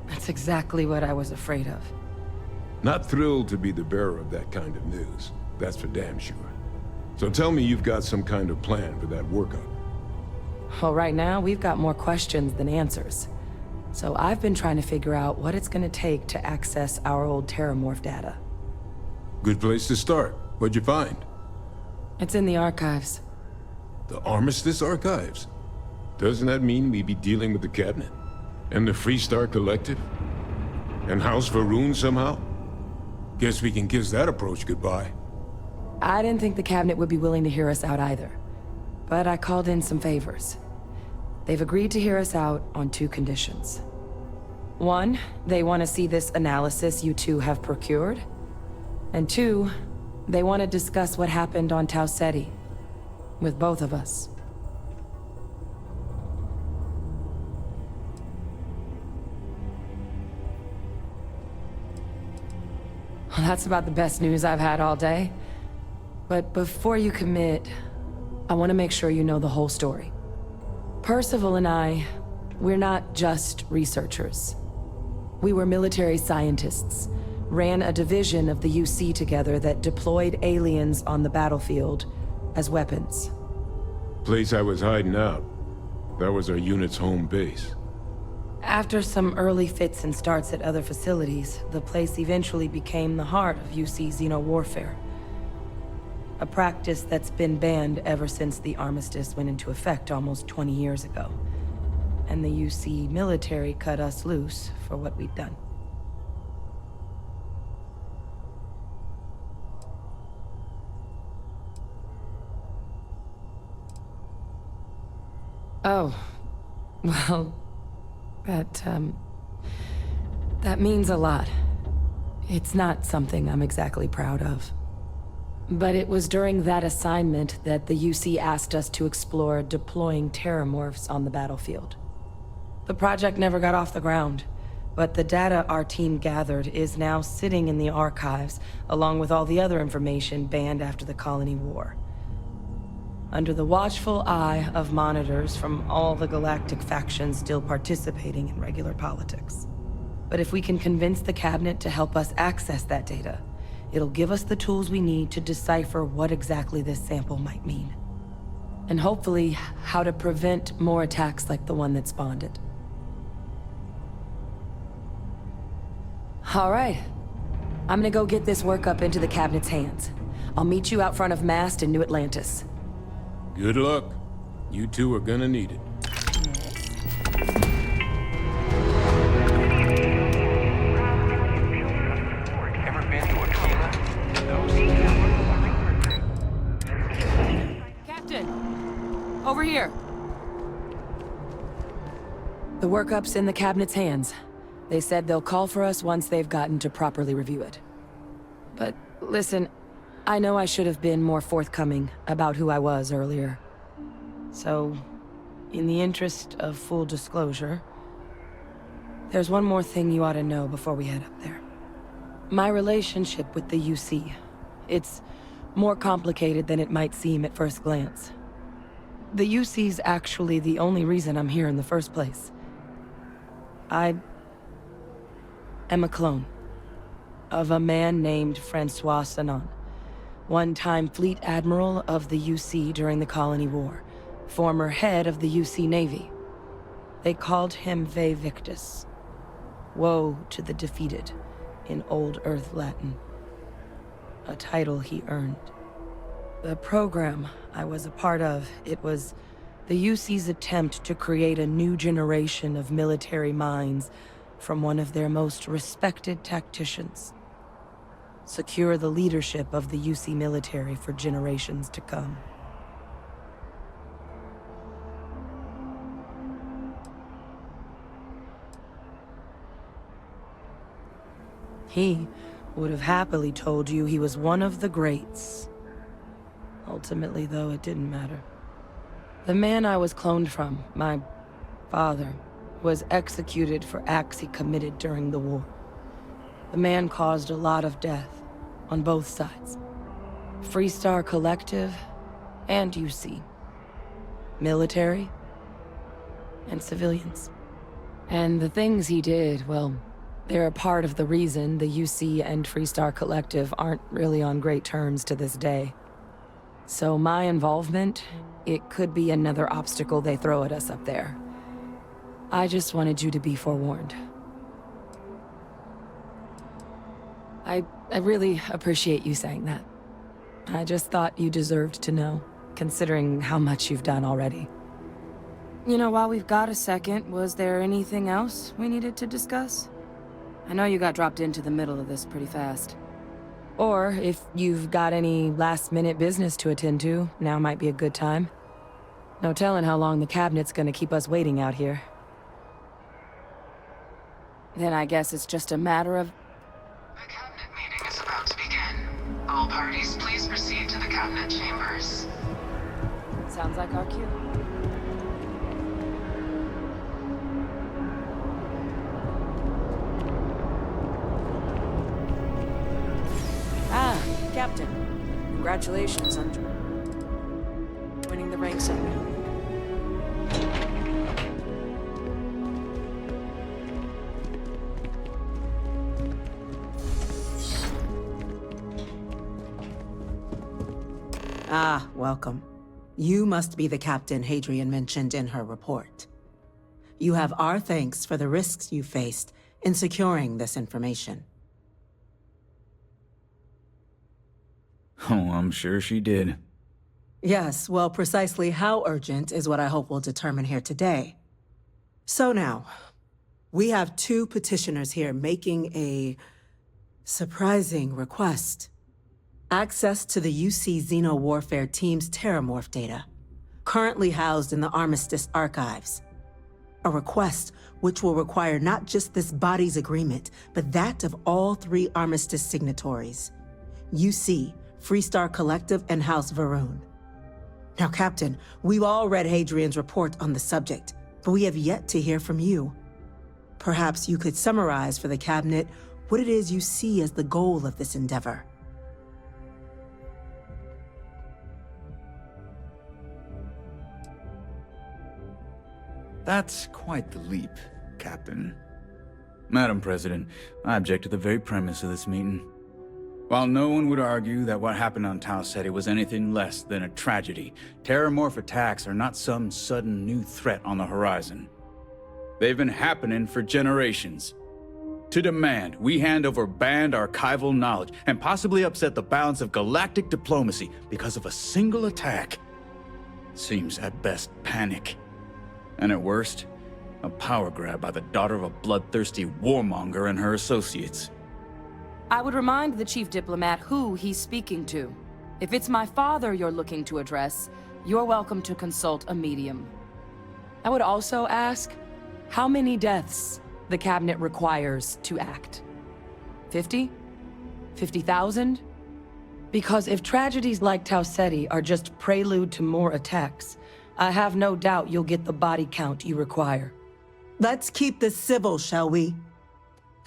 That's exactly what I was afraid of. Not thrilled to be the bearer of that kind of news. That's for damn sure. So tell me you've got some kind of plan for that workup. Well, right now, we've got more questions than answers. So I've been trying to figure out what it's gonna take to access our old Terramorph data. Good place to start. What'd you find? It's in the archives. The Armistice Archives? Doesn't that mean we'd be dealing with the Cabinet? And the FREESTAR Collective? And House Varun somehow? Guess we can kiss that approach goodbye. I didn't think the Cabinet would be willing to hear us out either. But I called in some favors. They've agreed to hear us out on 2 conditions. 1, they want to see this analysis you two have procured. And 2, they want to discuss what happened on Tau Ceti. With both of us. Well, that's about the best news I've had all day. But before you commit, I want to make sure you know the whole story. Percival and I, we're not just researchers. We were military scientists, ran a division of the UC together that deployed aliens on the battlefield as weapons. Place I was hiding out. That was our unit's home base. After some early fits and starts at other facilities, the place eventually became the heart of UC xeno-warfare. A practice that's been banned ever since the armistice went into effect almost 20 years ago. And the UC military cut us loose for what we'd done. Oh, well, that means a lot. It's not something I'm exactly proud of. But it was during that assignment that the UC asked us to explore deploying terramorphs on the battlefield. The project never got off the ground, but the data our team gathered is now sitting in the archives, along with all the other information banned after the Colony War. Under the watchful eye of monitors from all the galactic factions still participating in regular politics. But if we can convince the Cabinet to help us access that data, it'll give us the tools we need to decipher what exactly this sample might mean. And hopefully, how to prevent more attacks like the one that spawned it. All right. I'm gonna go get this work up into the Cabinet's hands. I'll meet you out front of Mast in New Atlantis. Good luck. You two are gonna need it. Ever been to a cleaner? Captain! Over here! The workup's in the Cabinet's hands. They said they'll call for us once they've gotten to properly review it. But listen, I know I should have been more forthcoming about who I was earlier. So, in the interest of full disclosure, there's one more thing you ought to know before we head up there. My relationship with the UC. It's more complicated than it might seem at first glance. The UC's actually the only reason I'm here in the first place. I am a clone of a man named Francois Sanon. One-time Fleet Admiral of the UC during the Colony War, former head of the UC Navy. They called him Ve Victus. Woe to the defeated, in Old Earth Latin. A title he earned. The program I was a part of, it was the UC's attempt to create a new generation of military minds from one of their most respected tacticians. Secure the leadership of the UC military for generations to come. He would have happily told you he was one of the greats. Ultimately, though, it didn't matter. The man I was cloned from, my father, was executed for acts he committed during the war. The man caused a lot of death, on both sides. FREESTAR Collective, and UC. Military, and civilians. And the things he did, well, they're a part of the reason the UC and FREESTAR Collective aren't really on great terms to this day. So my involvement, it could be another obstacle they throw at us up there. I just wanted you to be forewarned. I really appreciate you saying that. I just thought you deserved to know, considering how much you've done already. You know, while we've got a second, was there anything else we needed to discuss? I know you got dropped into the middle of this pretty fast. Or, if you've got any last-minute business to attend to, now might be a good time. No telling how long the cabinet's gonna keep us waiting out here. Then I guess it's just a matter of... The cabinet meeting is about to begin. All parties, please proceed to the cabinet chambers. Sounds like our cue. Ah, Captain. Congratulations on winning the ranks up. Ah, welcome. You must be the captain Hadrian mentioned in her report. You have our thanks for the risks you faced in securing this information. Oh, I'm sure she did. Yes, well, precisely how urgent is what I hope we'll determine here today. So now, we have two petitioners here making a surprising request. Access to the UC Xeno Warfare Team's Terramorph data, currently housed in the Armistice archives. A request which will require not just this body's agreement, but that of all three Armistice signatories. UC, FREESTAR Collective, and House Varun. Now, Captain, we've all read Hadrian's report on the subject, but we have yet to hear from you. Perhaps you could summarize for the Cabinet what it is you see as the goal of this endeavor. That's quite the leap, Captain. Madam President, I object to the very premise of this meeting. While no one would argue that what happened on Tau Ceti was anything less than a tragedy, terramorph attacks are not some sudden new threat on the horizon. They've been happening for generations. To demand we hand over banned archival knowledge and possibly upset the balance of galactic diplomacy because of a single attack seems at best panic. And at worst, a power grab by the daughter of a bloodthirsty warmonger and her associates. I would remind the chief diplomat who he's speaking to. If it's my father you're looking to address, you're welcome to consult a medium. I would also ask how many deaths the Cabinet requires to act. 50? 50,000? Because if tragedies like Tau Ceti are just prelude to more attacks, I have no doubt you'll get the body count you require. Let's keep this civil, shall we?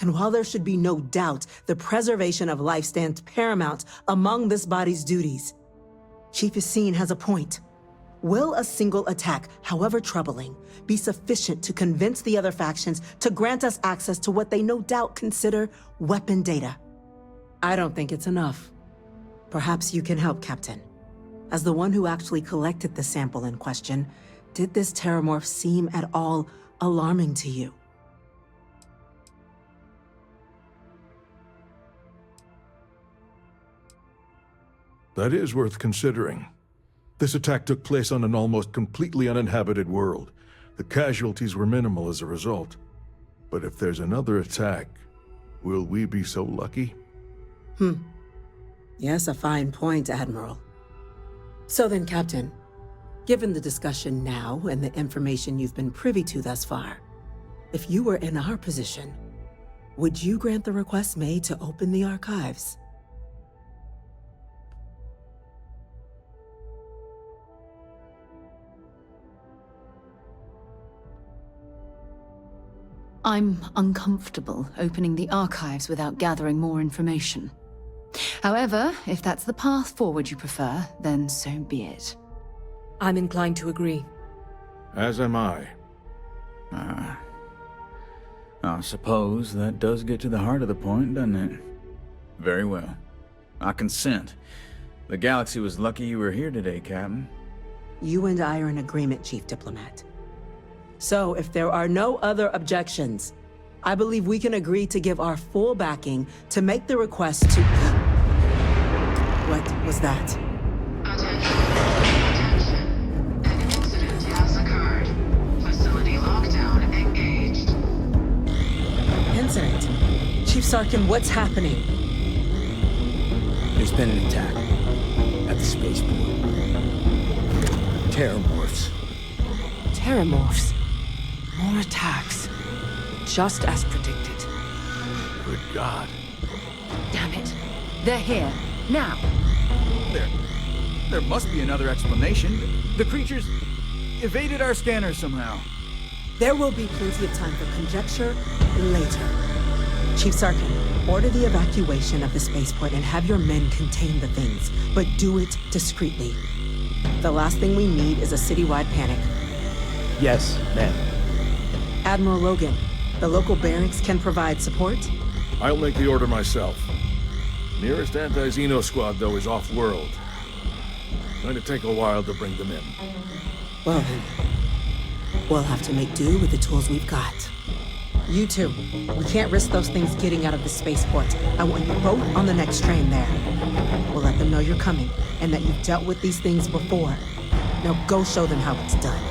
And while there should be no doubt the preservation of life stands paramount among this body's duties, Chief Yassine has a point. Will a single attack, however troubling, be sufficient to convince the other factions to grant us access to what they no doubt consider weapon data? I don't think it's enough. Perhaps you can help, Captain. As the one who actually collected the sample in question, did this terramorph seem at all alarming to you? That is worth considering. This attack took place on an almost completely uninhabited world. The casualties were minimal as a result. But if there's another attack, will we be so lucky? Yes, a fine point, Admiral. So then, Captain, given the discussion now and the information you've been privy to thus far, if you were in our position, would you grant the request made to open the archives? I'm uncomfortable opening the archives without gathering more information. However, if that's the path forward you prefer, then so be it. I'm inclined to agree. As am I. I suppose that does get to the heart of the point, doesn't it? Very well. I consent. The galaxy was lucky you were here today, Captain. You and I are in agreement, Chief Diplomat. So, if there are no other objections, I believe we can agree to give our full backing to make the request to... What was that? Attention. An incident has occurred. Facility lockdown engaged. Incident? Chief Sarkin, what's happening? There's been an attack at the spaceport. Terramorphs. Terramorphs? More attacks. Just as predicted. Good God. Damn it. They're here. Now. There must be another explanation. The creatures evaded our scanners somehow. There will be plenty of time for conjecture later. Chief Sarkin, order the evacuation of the spaceport and have your men contain the things, but do it discreetly. The last thing we need is a citywide panic. Yes, ma'am. Admiral Logan, the local barracks can provide support? I'll make the order myself. Nearest anti-Xeno squad, though, is off-world. Going to take a while to bring them in. Well then, we'll have to make do with the tools we've got. You two, we can't risk those things getting out of the spaceport. I want you both on the next train there. We'll let them know you're coming, and that you've dealt with these things before. Now go show them how it's done.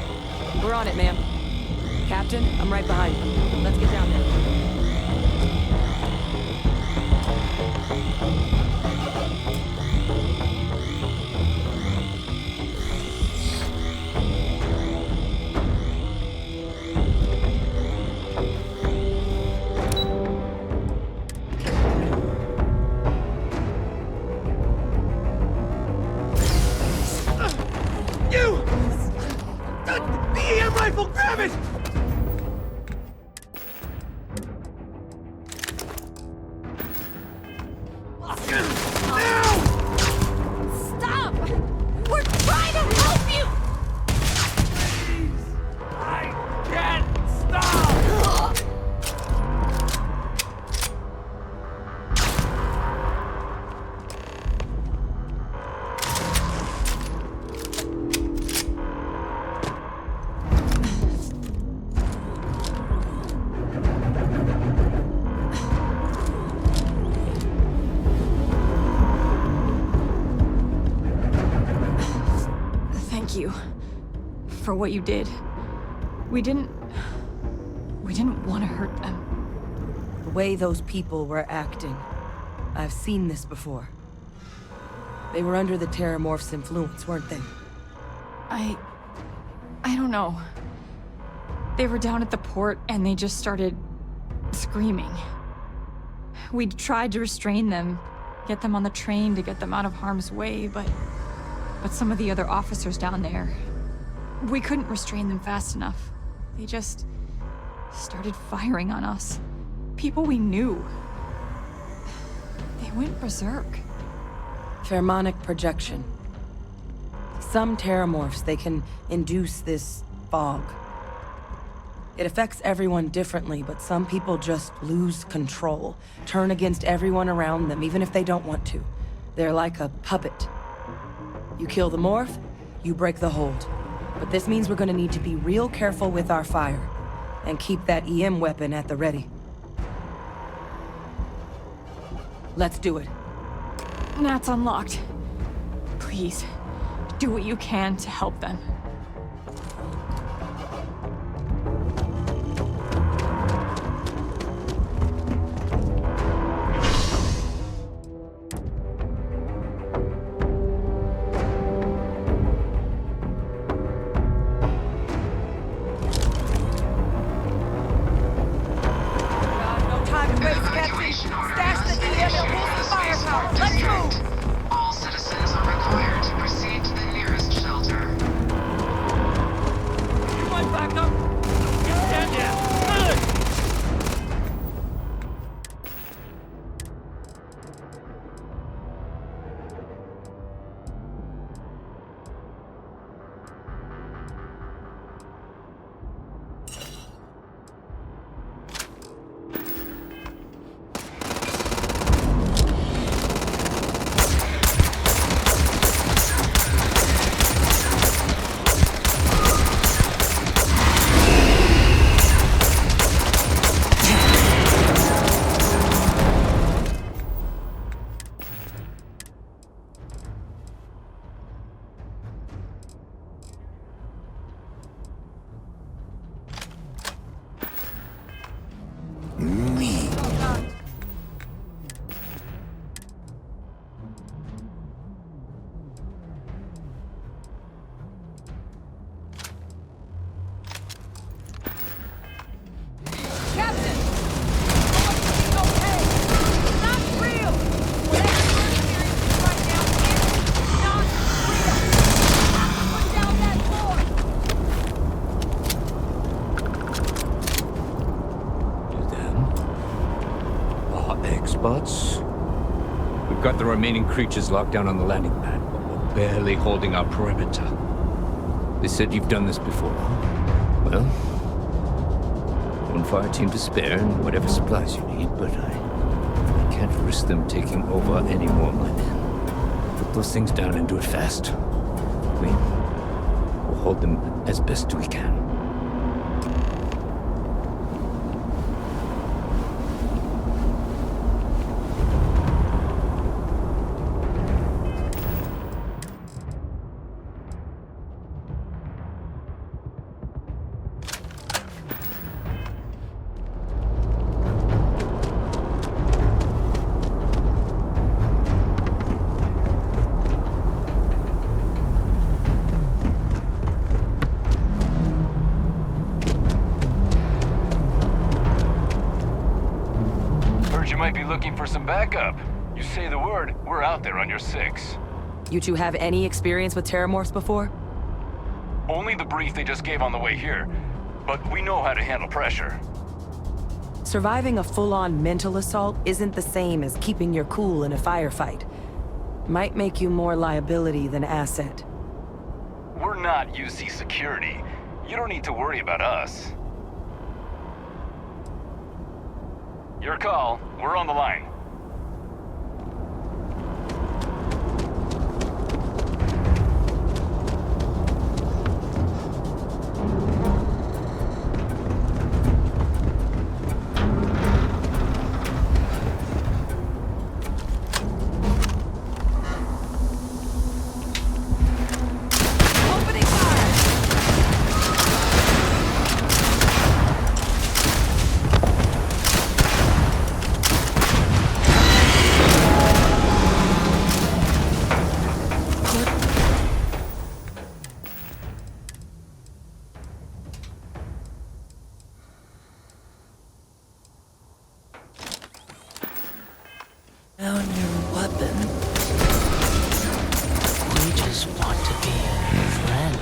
We're on it, ma'am. Captain, I'm right behind you. Let's get down there. For what you did. We didn't want to hurt them. The way those people were acting, I've seen this before. They were under the Terramorph's influence, weren't they? I don't know. They were down at the port and they just started screaming. We tried to restrain them, get them on the train to get them out of harm's way, but some of the other officers down there, we couldn't restrain them fast enough. They just started firing on us. People we knew. They went berserk. Pheromonic projection. Some Terramorphs, they can induce this fog. It affects everyone differently, but some people just lose control, turn against everyone around them, even if they don't want to. They're like a puppet. You kill the morph, you break the hold. But this means we're gonna need to be real careful with our fire, and keep that EM weapon at the ready. Let's do it. Nat's unlocked. Please, do what you can to help them. All citizens are required to proceed to the nearest shelter. spots. We've got the remaining creatures locked down on the landing pad, but we're barely holding our perimeter. They said you've done this before. Well, one fire team to spare and whatever supplies you need, but I can't risk them taking over any more men. Put those things down and do it fast. We'll hold them as best we can. For some backup. You say the word, we're out there on your 6. You two have any experience with terramorphs before? Only the brief they just gave on the way here, but we know how to handle pressure. Surviving a full-on mental assault isn't the same as keeping your cool in a firefight. Might make you more liability than asset. We're not UC security. You don't need to worry about us. Your call. We're on the line. Found your weapon. We just want to be friends.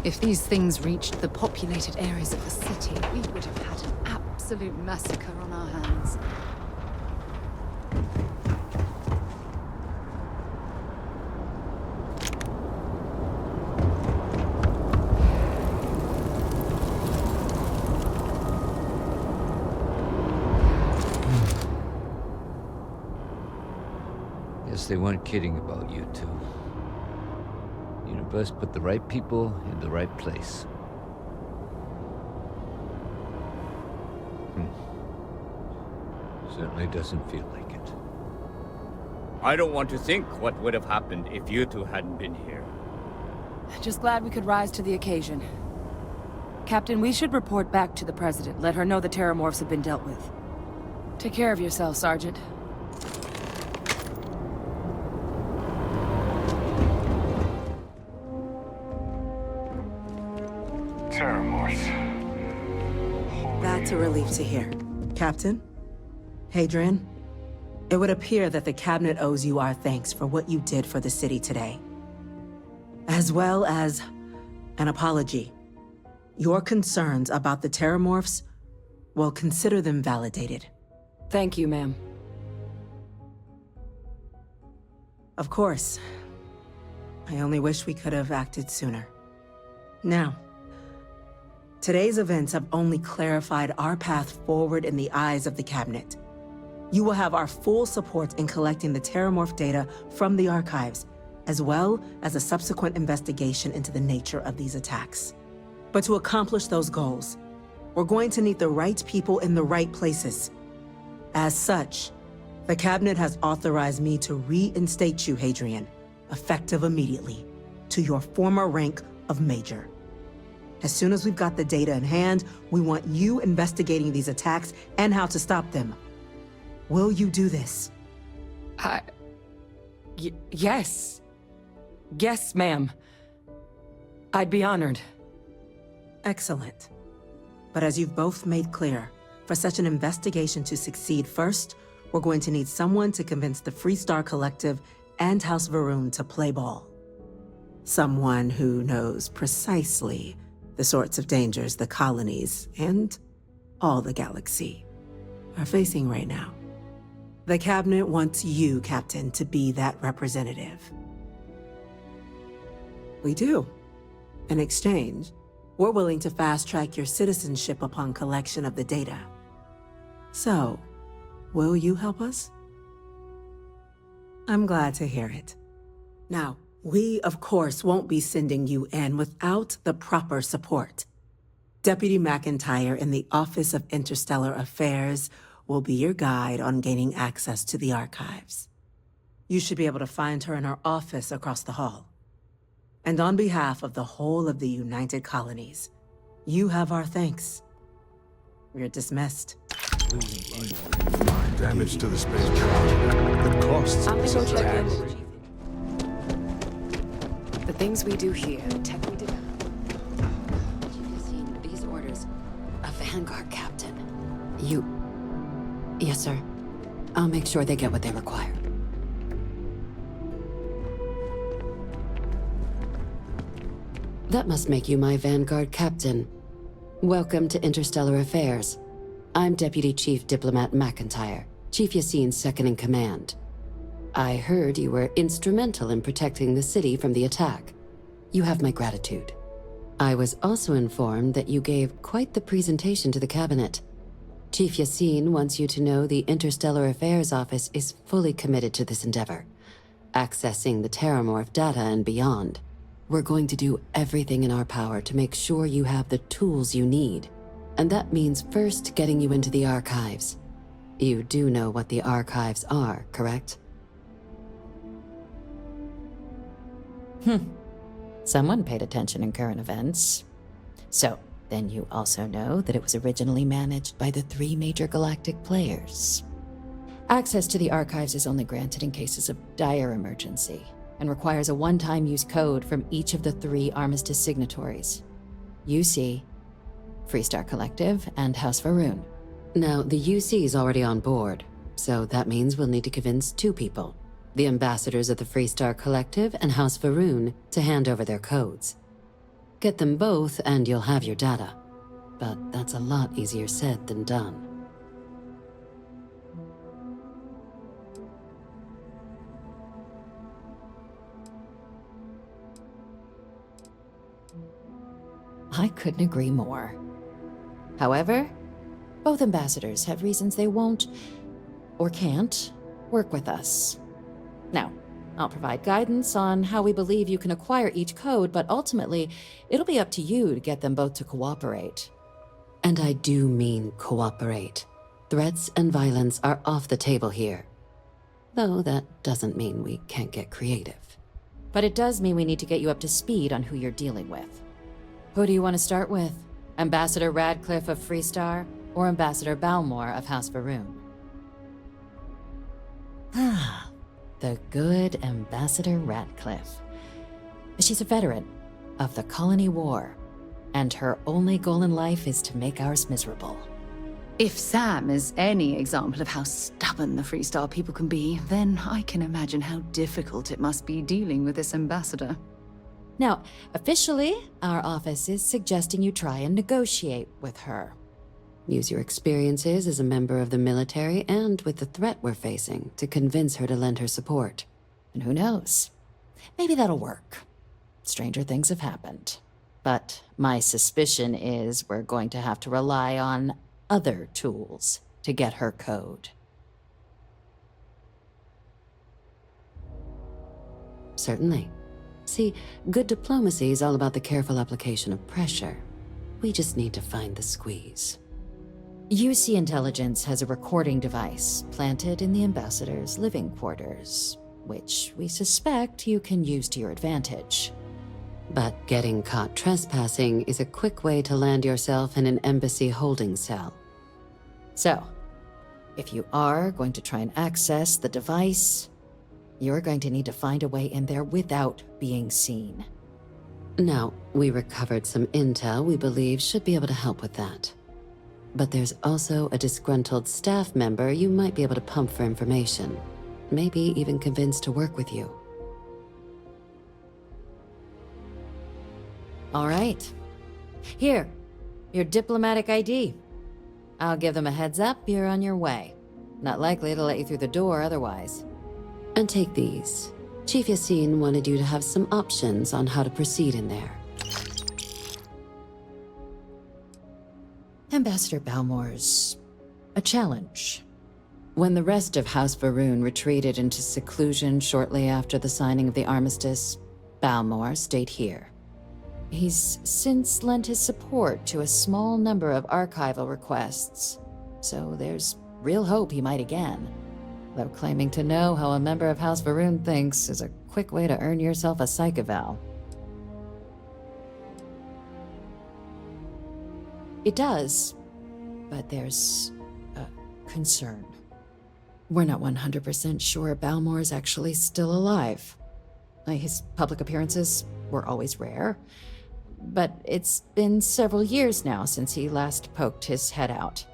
If these things reached the populated areas of the city, we would have had an absolute massacre on our hands. Guess they weren't kidding about you two. Universe put the right people in the right place. Certainly doesn't feel like it. I don't want to think what would have happened if you two hadn't been here. Just glad we could rise to the occasion. Captain, we should report back to the President. Let her know the terramorphs have been dealt with. Take care of yourself, Sergeant. That's a relief to hear. Captain? Hadrian? It would appear that the Cabinet owes you our thanks for what you did for the city today. As well as an apology. Your concerns about the Terramorphs, well, consider them validated. Thank you, ma'am. Of course. I only wish we could have acted sooner. Now, today's events have only clarified our path forward in the eyes of the Cabinet. You will have our full support in collecting the Terramorph data from the archives, as well as a subsequent investigation into the nature of these attacks. But to accomplish those goals, we're going to need the right people in the right places. As such, the Cabinet has authorized me to reinstate you, Hadrian, effective immediately, to your former rank of Major. As soon as we've got the data in hand, we want you investigating these attacks and how to stop them. Will you do this? Yes. Yes, ma'am. I'd be honored. Excellent. But as you've both made clear, for such an investigation to succeed first, we're going to need someone to convince the FREESTAR Collective and House Va'ruun to play ball. Someone who knows precisely the sorts of dangers the colonies and all the galaxy are facing right now. The Cabinet wants you, Captain, to be that representative. We do. In exchange, we're willing to fast-track your citizenship upon collection of the data. So, will you help us? I'm glad to hear it. Now, we, of course, won't be sending you in without the proper support. Deputy McIntyre in the Office of Interstellar Affairs will be your guide on gaining access to the archives. You should be able to find her in her office across the hall. And on behalf of the whole of the United Colonies, you have our thanks. You're dismissed. Damage to the spacecraft. The costs I'm gonna go check in. The things we do here, the tech we develop. You've seen these orders. A Vanguard captain. Yes, sir. I'll make sure they get what they require. That must make you my Vanguard captain. Welcome to Interstellar Affairs. I'm Deputy Chief Diplomat McIntyre, Chief Yassine's second-in-command. I heard you were instrumental in protecting the city from the attack. You have my gratitude. I was also informed that you gave quite the presentation to the Cabinet. Chief Yassine wants you to know the Interstellar Affairs Office is fully committed to this endeavor, accessing the Terramorph data and beyond. We're going to do everything in our power to make sure you have the tools you need. And that means first getting you into the archives. You do know what the archives are, correct? Someone paid attention in current events. So, then you also know that it was originally managed by the 3 major galactic players. Access to the archives is only granted in cases of dire emergency, and requires a one-time use code from each of the 3 armistice signatories. UC, FREESTAR Collective, and House Va'ruun. Now, the UC is already on board, so that means we'll need to convince 2 people. The ambassadors of the FREESTAR Collective and House Va'ruun to hand over their codes. Get them both and you'll have your data. But that's a lot easier said than done. I couldn't agree more. However, both ambassadors have reasons they won't, or can't, work with us. Now, I'll provide guidance on how we believe you can acquire each code, but ultimately, it'll be up to you to get them both to cooperate. And I do mean cooperate. Threats and violence are off the table here. Though that doesn't mean we can't get creative. But it does mean we need to get you up to speed on who you're dealing with. Who do you want to start with? Ambassador Radcliffe of FREESTAR, or Ambassador Balmore of House Va'ruun? The good Ambassador Radcliffe. She's a veteran of the Colony War, and her only goal in life is to make ours miserable. If Sam is any example of how stubborn the FREESTAR people can be, then I can imagine how difficult it must be dealing with this ambassador. Now, officially, our office is suggesting you try and negotiate with her. Use your experiences as a member of the military and with the threat we're facing to convince her to lend her support. And who knows? Maybe that'll work. Stranger things have happened. But my suspicion is we're going to have to rely on other tools to get her code. Certainly. See, good diplomacy is all about the careful application of pressure. We just need to find the squeeze. UC Intelligence has a recording device planted in the ambassador's living quarters, which we suspect you can use to your advantage. But getting caught trespassing is a quick way to land yourself in an embassy holding cell. So, if you are going to try and access the device, you're going to need to find a way in there without being seen. Now, we recovered some intel we believe should be able to help with that. But there's also a disgruntled staff member you might be able to pump for information. Maybe even convince to work with you. All right. Here, your diplomatic ID. I'll give them a heads up, you're on your way. Not likely to let you through the door otherwise. And take these. Chief Yassine wanted you to have some options on how to proceed in there. Ambassador Balmore's a challenge. When the rest of House Varun retreated into seclusion shortly after the signing of the armistice, Balmore stayed here. He's since lent his support to a small number of archival requests, so there's real hope he might again. Though claiming to know how a member of House Varun thinks is a quick way to earn yourself a psych eval. It does, but there's a concern. We're not 100% sure Balmore's actually still alive. His public appearances were always rare, but it's been several years now since he last poked his head out.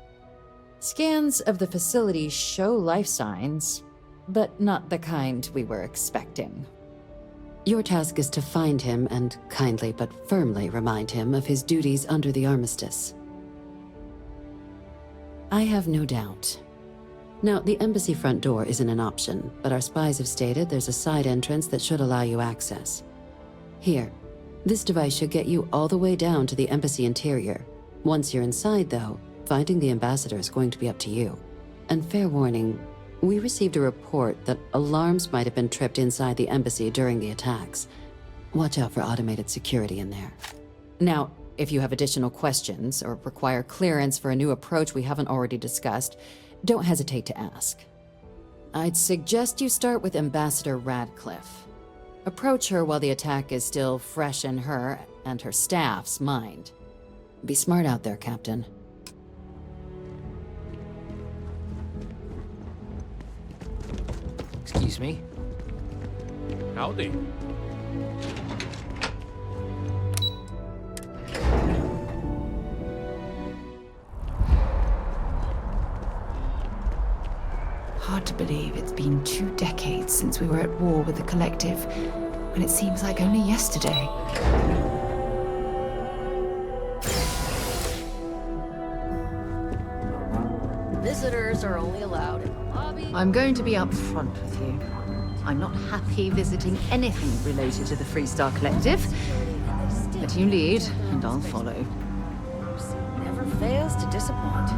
Scans of the facility show life signs, but not the kind we were expecting. Your task is to find him and kindly but firmly remind him of his duties under the armistice. I have no doubt. Now, the embassy front door isn't an option, but our spies have stated there's a side entrance that should allow you access. Here, this device should get you all the way down to the embassy interior. Once you're inside, though, finding the ambassador is going to be up to you. And fair warning, we received a report that alarms might have been tripped inside the embassy during the attacks. Watch out for automated security in there. Now, if you have additional questions or require clearance for a new approach we haven't already discussed, don't hesitate to ask. I'd suggest you start with Ambassador Radcliffe. Approach her while the attack is still fresh in her and her staff's mind. Be smart out there, Captain. Excuse me? Howdy. Hard to believe it's been 2 decades since we were at war with the Collective, and it seems like only yesterday. Visitors are only allowed in the lobby. I'm going to be upfront with you. I'm not happy visiting anything related to the FREESTAR Collective. But you lead, and I'll follow. Never fails to disappoint.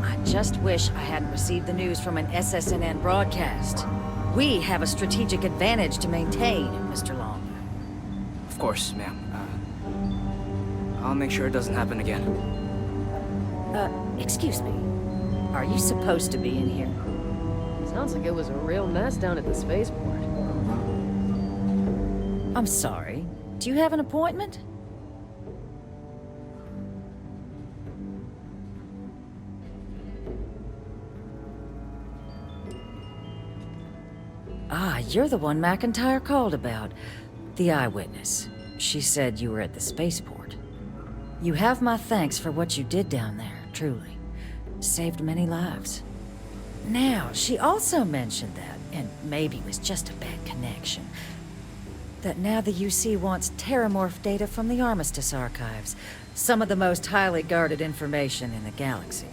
I just wish I hadn't received the news from an SSNN broadcast. We have a strategic advantage to maintain, Mr. Long. Of course, ma'am. I'll make sure it doesn't happen again. Excuse me. Are you supposed to be in here? Sounds like it was a real mess down at the spaceport. I'm sorry. Do you have an appointment? Ah, you're the one McIntyre called about. The eyewitness. She said you were at the spaceport. You have my thanks for what you did down there, truly. Saved many lives. Now, she also mentioned that, and maybe it was just a bad connection. that now the UC wants terramorph data from the Armistice archives, some of the most highly guarded information in the galaxy,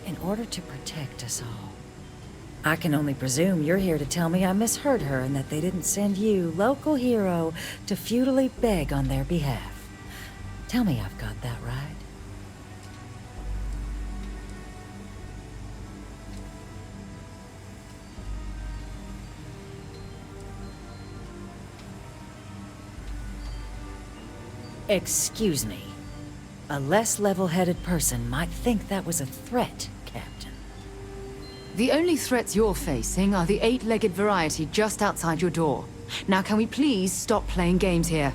in order to protect us all. I can only presume you're here to tell me I misheard her and that they didn't send you, local hero, to futilely beg on their behalf. Tell me I've got that right. Excuse me. A less level-headed person might think that was a threat, Captain. The only threats you're facing are the 8-legged variety just outside your door. Now can we please stop playing games here?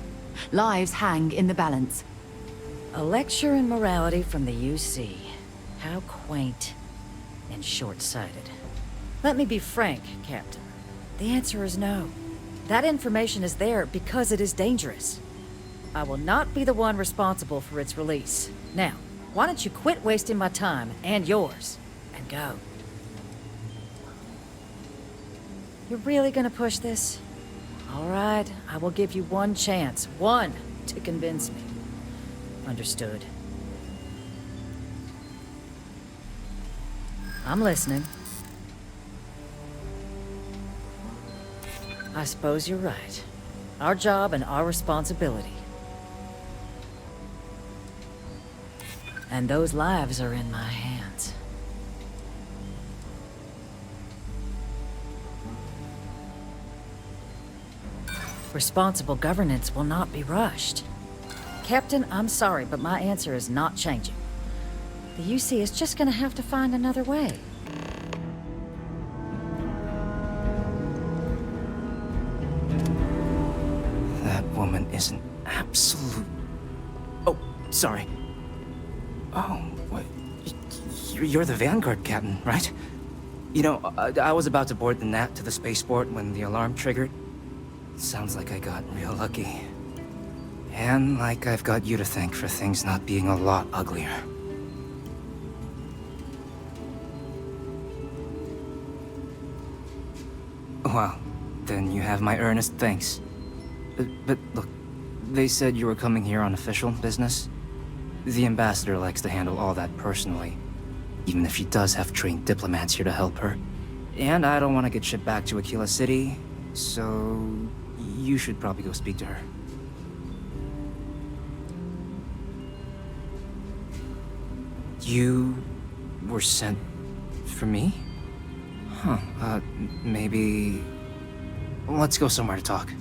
Lives hang in the balance. A lecture in morality from the UC. How quaint and short-sighted. Let me be frank, Captain. The answer is no. That information is there because it is dangerous. I will not be the one responsible for its release. Now, why don't you quit wasting my time, and yours, and go? You're really gonna push this? All right, I will give you one chance, one, to convince me. Understood. I'm listening. I suppose you're right. Our job and our responsibility. And those lives are in my hands. Responsible governance will not be rushed. Captain, I'm sorry, but my answer is not changing. The UC is just gonna have to find another way. That woman is an absolute... Oh, sorry. Oh, what? You're the Vanguard captain, right? You know, I was about to board the Nat to the spaceport when the alarm triggered. Sounds like I got real lucky. And like I've got you to thank for things not being a lot uglier. Well, then you have my earnest thanks. But look, they said you were coming here on official business. The ambassador likes to handle all that personally, even if she does have trained diplomats here to help her. And I don't want to get shipped back to Aquila City, so you should probably go speak to her. You were sent for me? Huh, maybe... Let's go somewhere to talk.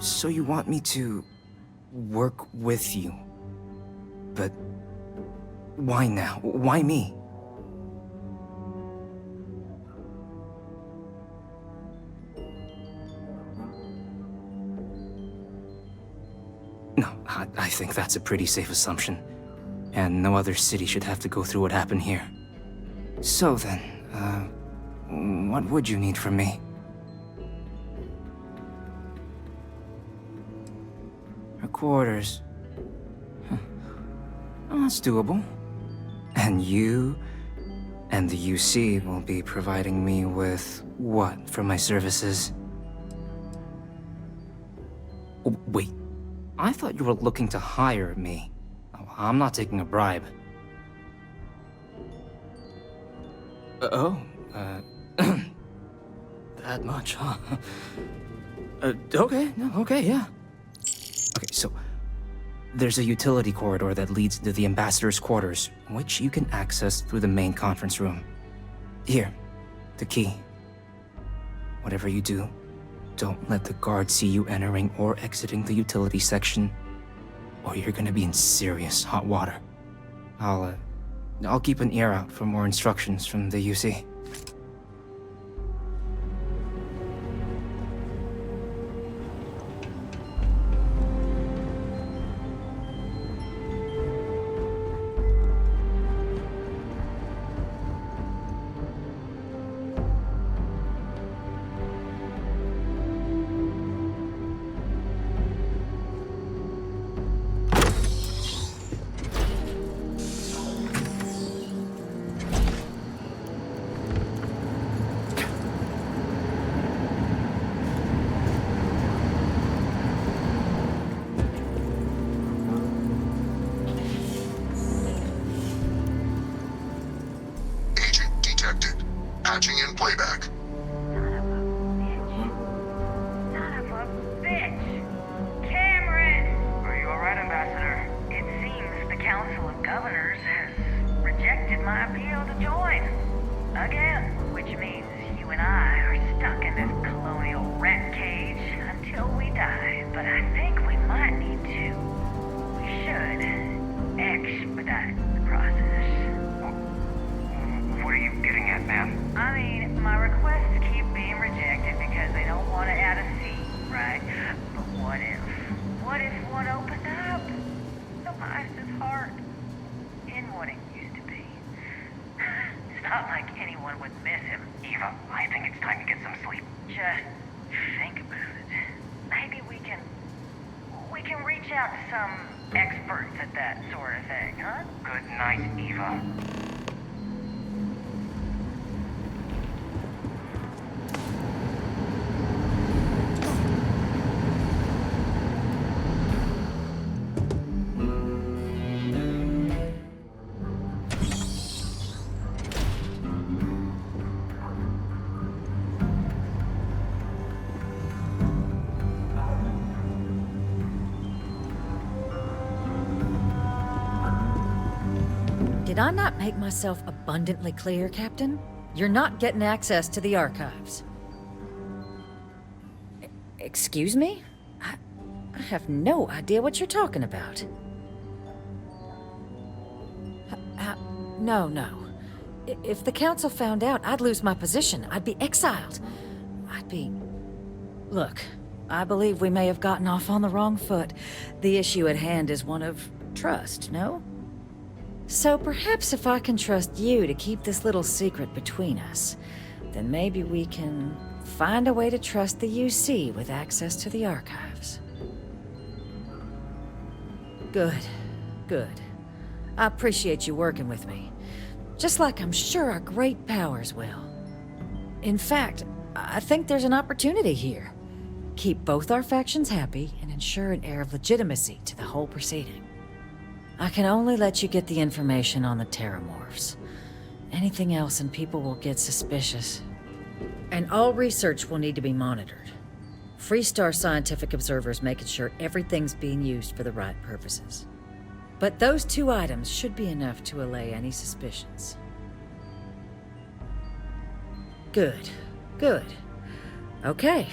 So you want me to work with you? But why now? Why me? No, I think that's a pretty safe assumption. And no other city should have to go through what happened here. So then, what would you need from me? Quarters. Well, that's doable. And you and the UC will be providing me with what for my services? Oh, wait, I thought you were looking to hire me. I'm not taking a bribe. That much, huh? Okay, yeah. Okay, so there's a utility corridor that leads to the ambassador's quarters, which you can access through the main conference room. Here, the key. Whatever you do, don't let the guards see you entering or exiting the utility section, or you're gonna be in serious hot water. I'll keep an ear out for more instructions from the UC. Patching in playback. Son of a bitch! Cameron! Are you alright, Ambassador? It seems the Council of Governors has rejected my appeal to join. Again, which means you and I are stuck in this colonial rat cage until we die. But I think we might need to. We should expedite the process. What are you getting at, ma'am? I mean, my requests keep being rejected because they don't want to add a seat, right? But what if one opened up? The Meister's heart in what it used to be. It's not like anyone would miss him. Eva, I think it's time to get some sleep. Just think about it. Maybe we can reach out to some experts at that sort of thing, huh? Good night, Eva. Did I not make myself abundantly clear, Captain? You're not getting access to the archives. Excuse me? I have no idea what you're talking about. No. If the Council found out, I'd lose my position. I'd be exiled. Look, I believe we may have gotten off on the wrong foot. The issue at hand is one of trust, no? So perhaps if I can trust you to keep this little secret between us, then maybe we can find a way to trust the UC with access to the archives. Good. I appreciate you working with me. Just like I'm sure our great powers will. In fact, I think there's an opportunity here. Keep both our factions happy and ensure an air of legitimacy to the whole proceeding. I can only let you get the information on the terramorphs. Anything else and people will get suspicious. And all research will need to be monitored. FREESTAR scientific observers making sure everything's being used for the right purposes. But those 2 items should be enough to allay any suspicions. Good. Okay,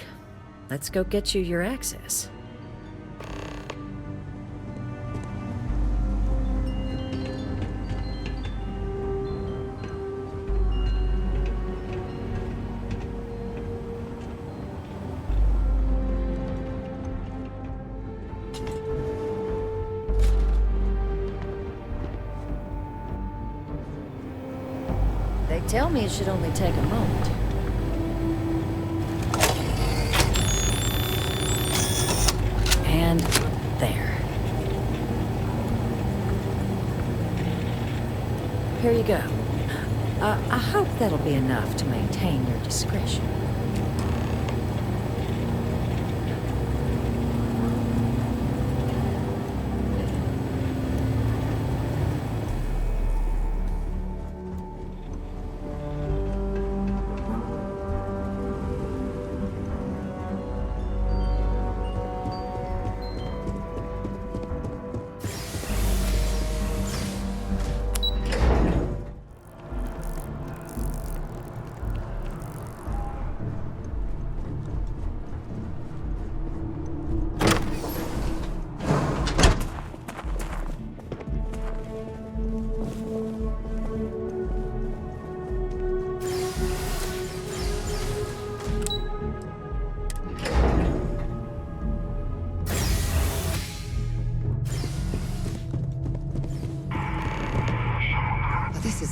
let's go get you your access. They tell me it should only take a moment. And there. Here you go. I hope that'll be enough to maintain your discretion.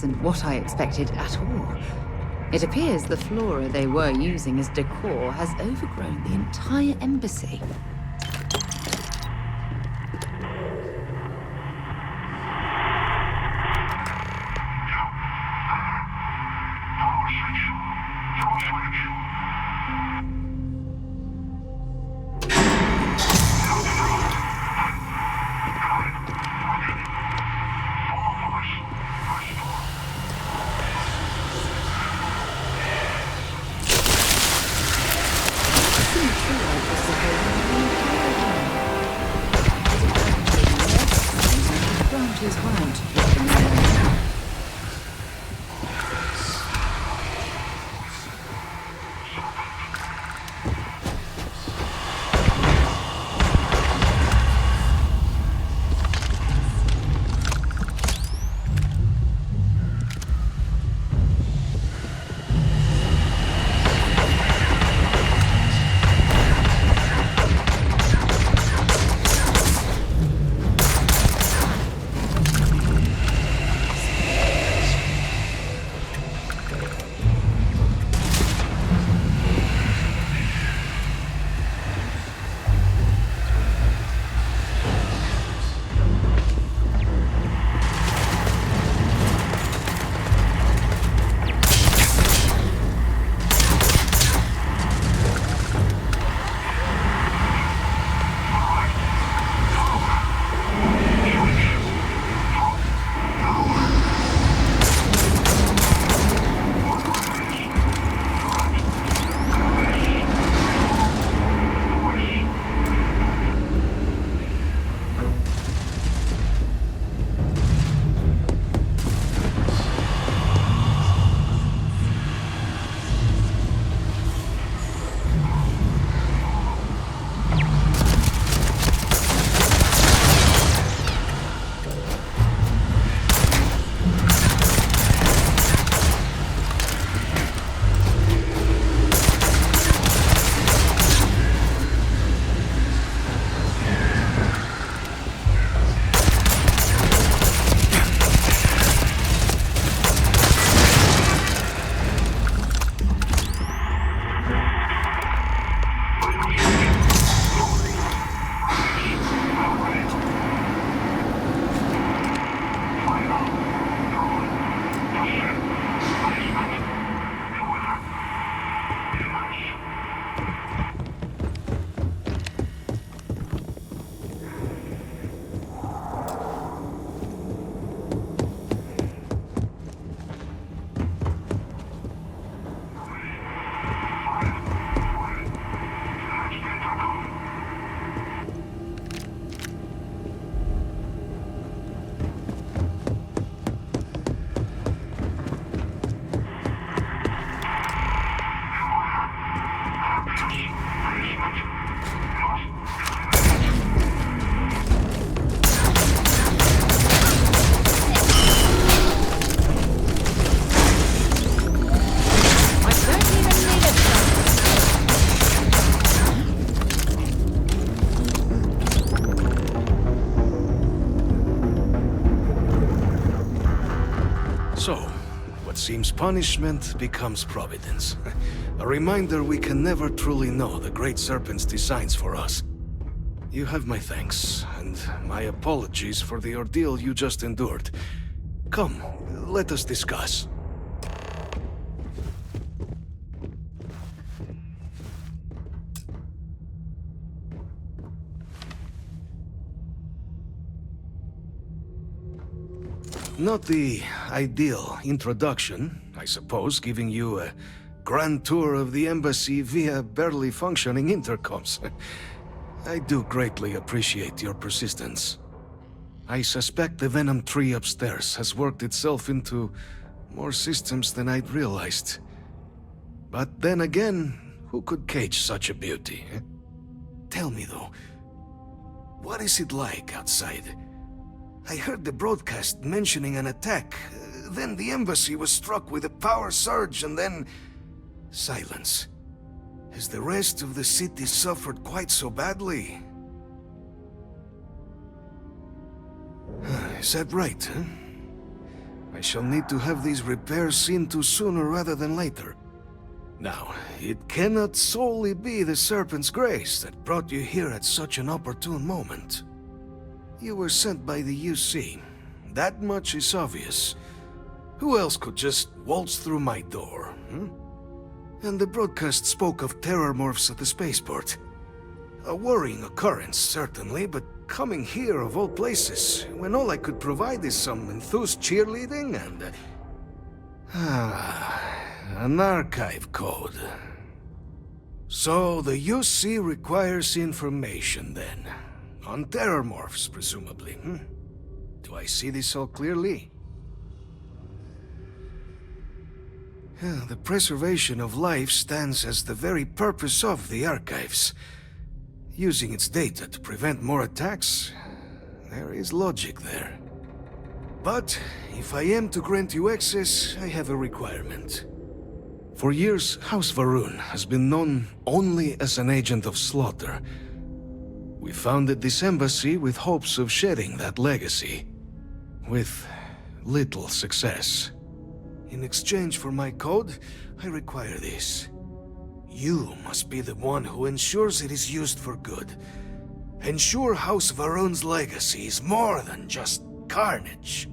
isn't what I expected at all. It appears the flora they were using as decor has overgrown the entire embassy. So, what seems punishment becomes providence. A reminder we can never truly know the Great Serpent's designs for us. You have my thanks, and my apologies for the ordeal you just endured. Come, let us discuss. Not the ideal introduction, I suppose, giving you a grand tour of the embassy via barely functioning intercoms. I do greatly appreciate your persistence. I suspect the Venom tree upstairs has worked itself into more systems than I'd realized. But then again, who could cage such a beauty? Eh? Tell me though, what is it like outside? I heard the broadcast mentioning an attack. Then the embassy was struck with a power surge and then... silence. Has the rest of the city suffered quite so badly? Is that right, huh? I shall need to have these repairs seen to sooner rather than later. Now, it cannot solely be the Serpent's grace that brought you here at such an opportune moment. You were sent by the UC. That much is obvious. Who else could just waltz through my door, And the broadcast spoke of terror morphs at the spaceport. A worrying occurrence, certainly, but coming here of all places, when all I could provide is some enthused cheerleading and... an archive code. So the UC requires information, then. On terror morphs, presumably, Do I see this all clearly? The preservation of life stands as the very purpose of the archives. Using its data to prevent more attacks, there is logic there. But if I am to grant you access, I have a requirement. For years, House Va'ruun has been known only as an agent of slaughter. We founded this embassy with hopes of shedding that legacy, with little success. In exchange for my code, I require this. You must be the one who ensures it is used for good. Ensure House Va'ruun's legacy is more than just carnage.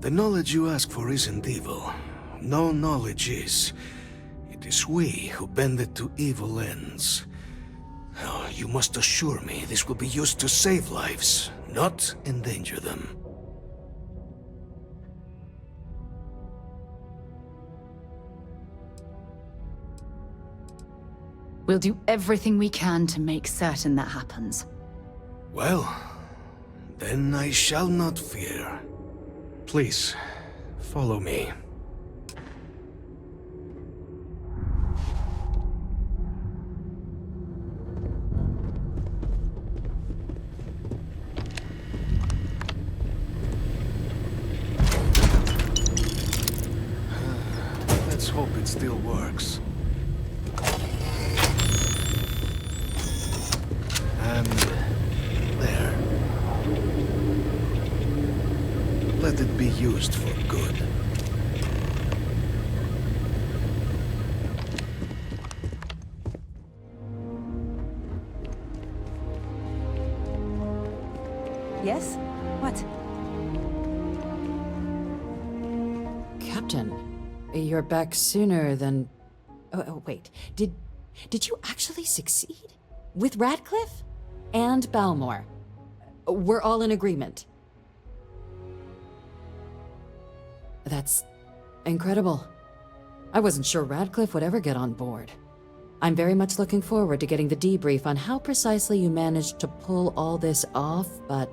The knowledge you ask for isn't evil. No knowledge is. It is we who bend it to evil ends. Oh, you must assure me this will be used to save lives, not endanger them. We'll do everything we can to make certain that happens. Well, then I shall not fear. Please, follow me. Let's hope it still works. And there. Let it be used for good. Yes? What? Captain, you're back sooner than... Oh, wait. Did you actually succeed? With Radcliffe? And Balmore? We're all in agreement. That's incredible. I wasn't sure Radcliffe would ever get on board. I'm very much looking forward to getting the debrief on how precisely you managed to pull all this off, but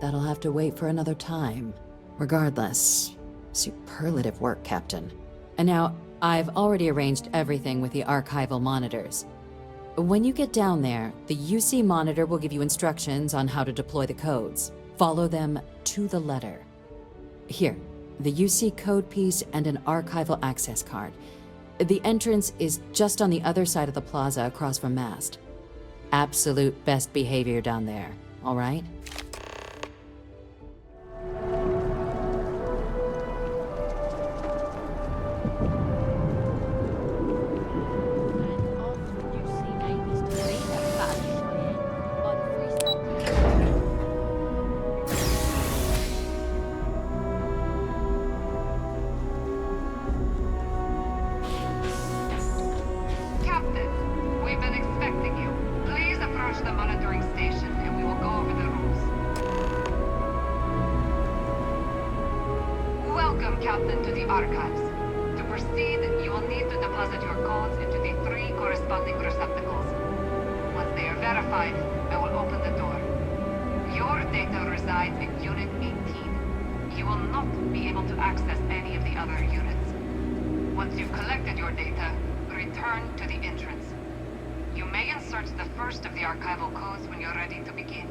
that'll have to wait for another time. Regardless, superlative work, Captain. And now, I've already arranged everything with the archival monitors. When you get down there, the UC monitor will give you instructions on how to deploy the codes. Follow them to the letter. Here, the UC code piece and an archival access card. The entrance is just on the other side of the plaza across from Mast. Absolute best behavior down there, all right? Captain to the archives. To proceed, you will need to deposit your codes into the 3 corresponding receptacles. Once they are verified, I will open the door. Your data resides in Unit 18. You will not be able to access any of the other units. Once you've collected your data, return to the entrance. You may insert the first of the archival codes when you're ready to begin.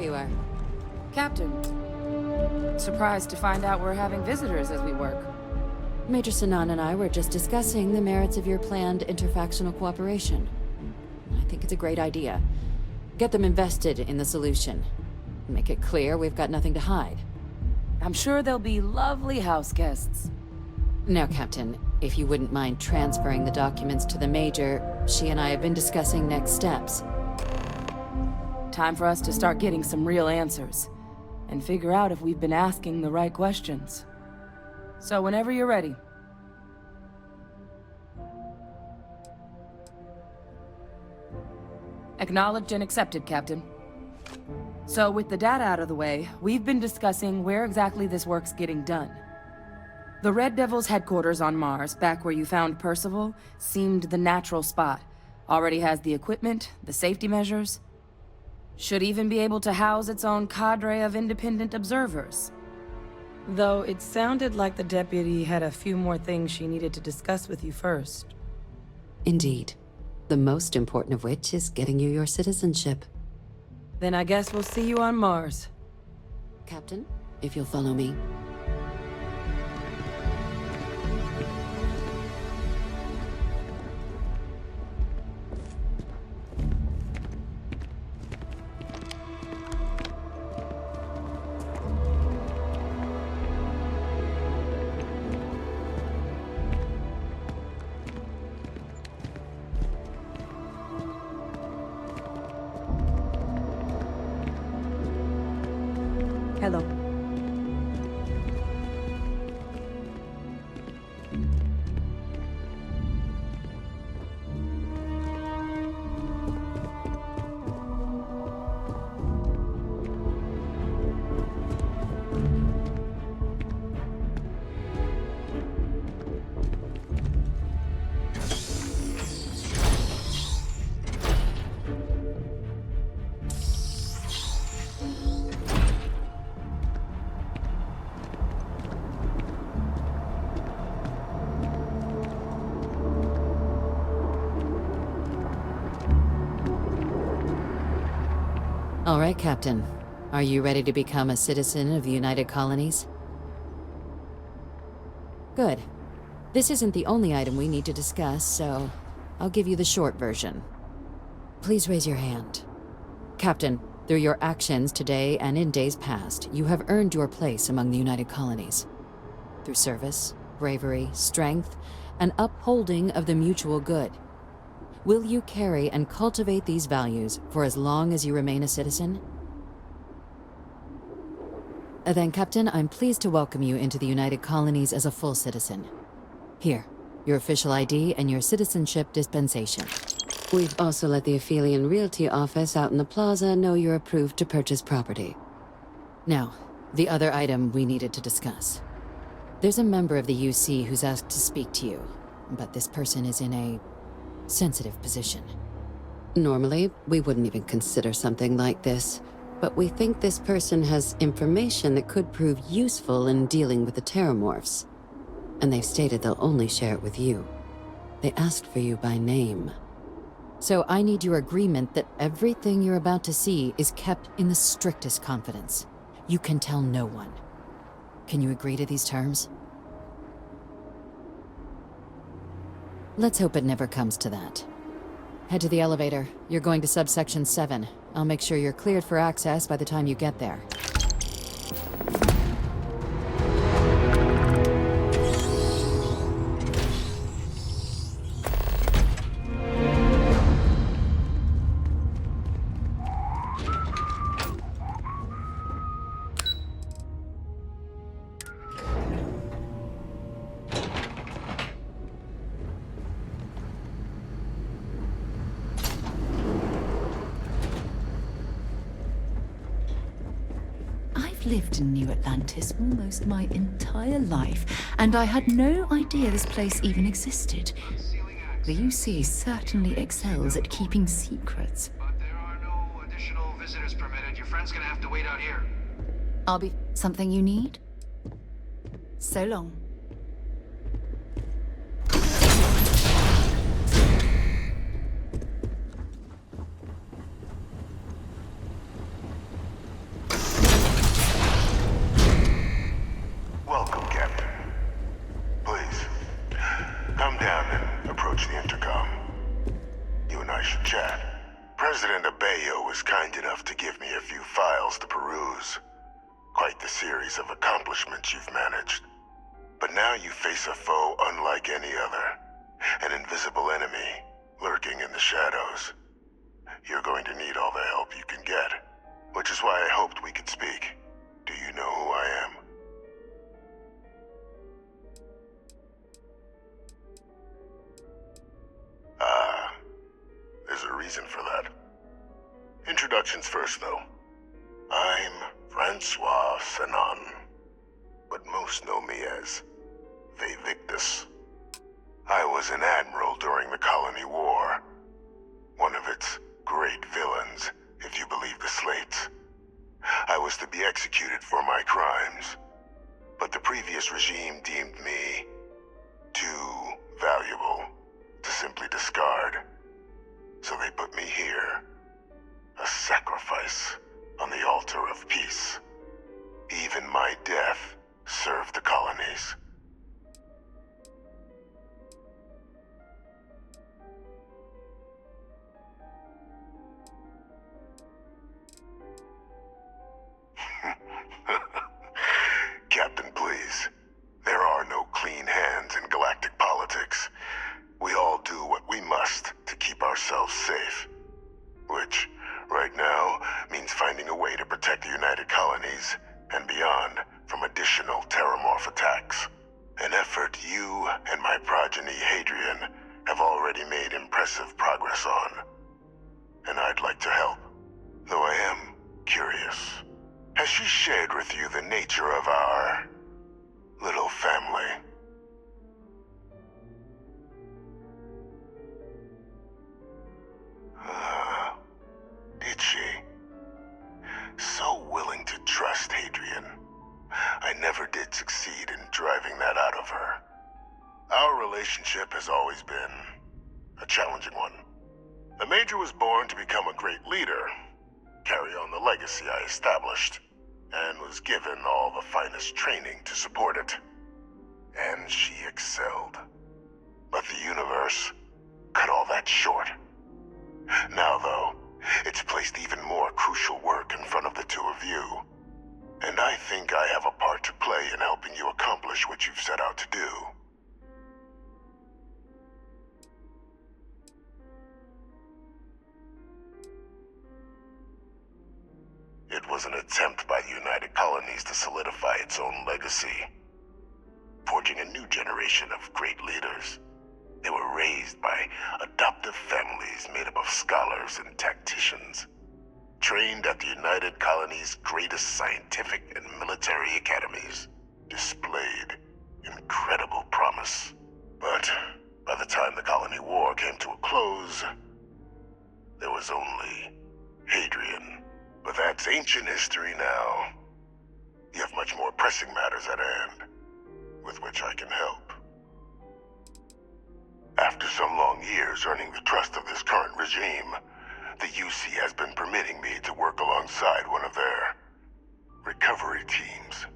you are. Captain. Surprised to find out we're having visitors as we work. Major Sinan and I were just discussing the merits of your planned interfactional cooperation. I think it's a great idea. Get them invested in the solution. Make it clear we've got nothing to hide. I'm sure they'll be lovely house guests. Now, Captain, if you wouldn't mind transferring the documents to the Major, she and I have been discussing next steps. Time for us to start getting some real answers, and figure out if we've been asking the right questions. So whenever you're ready. Acknowledged and accepted, Captain. So with the data out of the way, we've been discussing where exactly this work's getting done. The Red Devil's headquarters on Mars, back where you found Percival, seemed the natural spot. Already has the equipment, the safety measures. Should even be able to house its own cadre of independent observers. Though it sounded like the deputy had a few more things she needed to discuss with you first. Indeed. The most important of which is getting you your citizenship. Then I guess we'll see you on Mars. Captain, if you'll follow me. Hello. All right, Captain. Are you ready to become a citizen of the United Colonies? Good. This isn't the only item we need to discuss, so I'll give you the short version. Please raise your hand. Captain, through your actions today and in days past, you have earned your place among the United Colonies. Through service, bravery, strength, and upholding of the mutual good. Will you carry and cultivate these values for as long as you remain a citizen? Then, Captain, I'm pleased to welcome you into the United Colonies as a full citizen. Here, your official ID and your citizenship dispensation. We've also let the Aphelion Realty office out in the plaza know you're approved to purchase property. Now, the other item we needed to discuss. There's a member of the UC who's asked to speak to you, but this person is in a sensitive position. Normally, we wouldn't even consider something like this, but we think this person has information that could prove useful in dealing with the Terramorphs. And they've stated they'll only share it with you. They asked for you by name. So I need your agreement that everything you're about to see is kept in the strictest confidence. You can tell no one. Can you agree to these terms? Let's hope it never comes to that. Head to the elevator. You're going to subsection 7. I'll make sure you're cleared for access by the time you get there. Lived in New Atlantis almost my entire life, and I had no idea this place even existed. The UC certainly excels at keeping secrets. But there are no additional visitors permitted. Your friend's gonna have to wait out here. I'll be something you need? So long. was kind enough to give me a few files to peruse. Quite the series of accomplishments you've managed. But now you face a foe unlike any other. An invisible enemy, lurking in the shadows. You're going to need all the help you can get, which is why I hoped we could speak. Do you know who I am? There's a reason for that. Introductions first, though. I'm Francois Sanon, but most know me as Victus. I was an admiral during the Colony War. One of its great villains, if you believe the slates. I was to be executed for my crimes, but the previous regime deemed me too valuable to simply discard. So they put me here, a sacrifice on the altar of peace. Even my death served the colonies. Captain, please. There are no clean hands in galactic politics. We all do what we must to keep ourselves safe. Which, right now, means finding a way to protect the United Colonies and beyond from additional terramorph attacks. An effort you and my progeny Hadrian have already made impressive progress on. And I'd like to help, though I am curious. Has she shared with you the nature of our little family? Did she? So willing to trust Hadrian. I never did succeed in driving that out of her. Our relationship has always been a challenging one. The Major was born to become a great leader, carry on the legacy I established, and was given all the finest training to support it. And she excelled. But the universe cut all that short. Now, though, it's placed even more crucial work in front of the two of you. And I think I have a part to play in helping you accomplish what you've set out to do. It was an attempt by the United Colonies to solidify its own legacy, forging a new generation of great leaders. They were raised by adoptive families made up of scholars and tacticians, trained at the United Colonies' greatest scientific and military academies, displayed incredible promise. But by the time the Colony War came to a close, there was only Hadrian. But that's ancient history now. You have much more pressing matters at hand, with which I can help. After some long years earning the trust of this current regime, the UC has been permitting me to work alongside one of their recovery teams,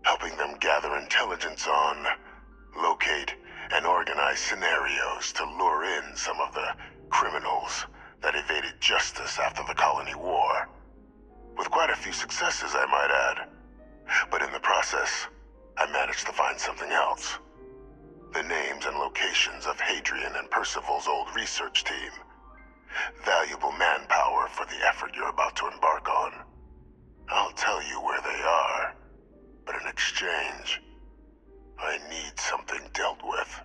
helping them gather intelligence on, locate, and organize scenarios to lure in some of the criminals that evaded justice after the Colony War. With quite a few successes, I might add. But in the process, I managed to find something else. The names and locations of Hadrian and Percival's old research team. Valuable manpower for the effort you're about to embark on. I'll tell you where they are, but in exchange, I need something dealt with.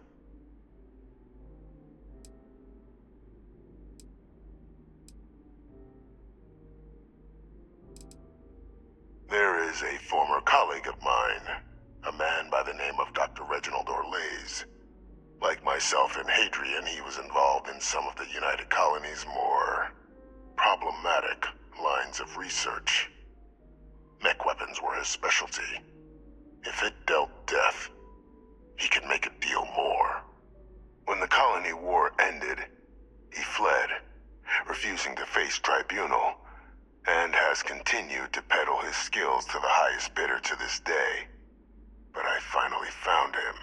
There is a former colleague of mine, a man by the name of Dr. Reginald Orlaise. Like myself and Hadrian, he was involved in some of the United Colonies' more problematic lines of research. Mech weapons were his specialty. If it dealt death, he could make a deal more. When the Colony War ended, he fled, refusing to face tribunal, and has continued to peddle his skills to the highest bidder to this day. But I finally found him.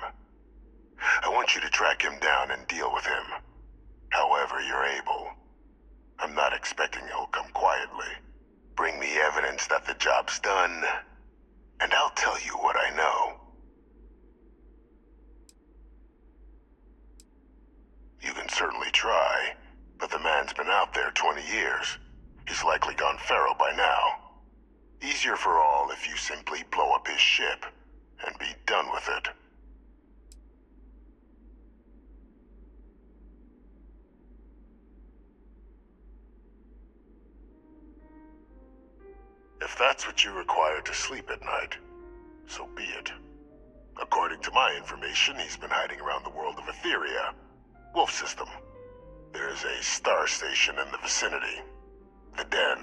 I want you to track him down and deal with him, however you're able. I'm not expecting he'll come quietly. Bring me evidence that the job's done, and I'll tell you what I know. You can certainly try, but the man's been out there 20 years. He's likely gone feral by now. Easier for all if you simply blow up his ship and be done with it. If that's what you require to sleep at night, so be it. According to my information, he's been hiding around the world of Etheria, Wolf System. There's a star station in the vicinity, the Den.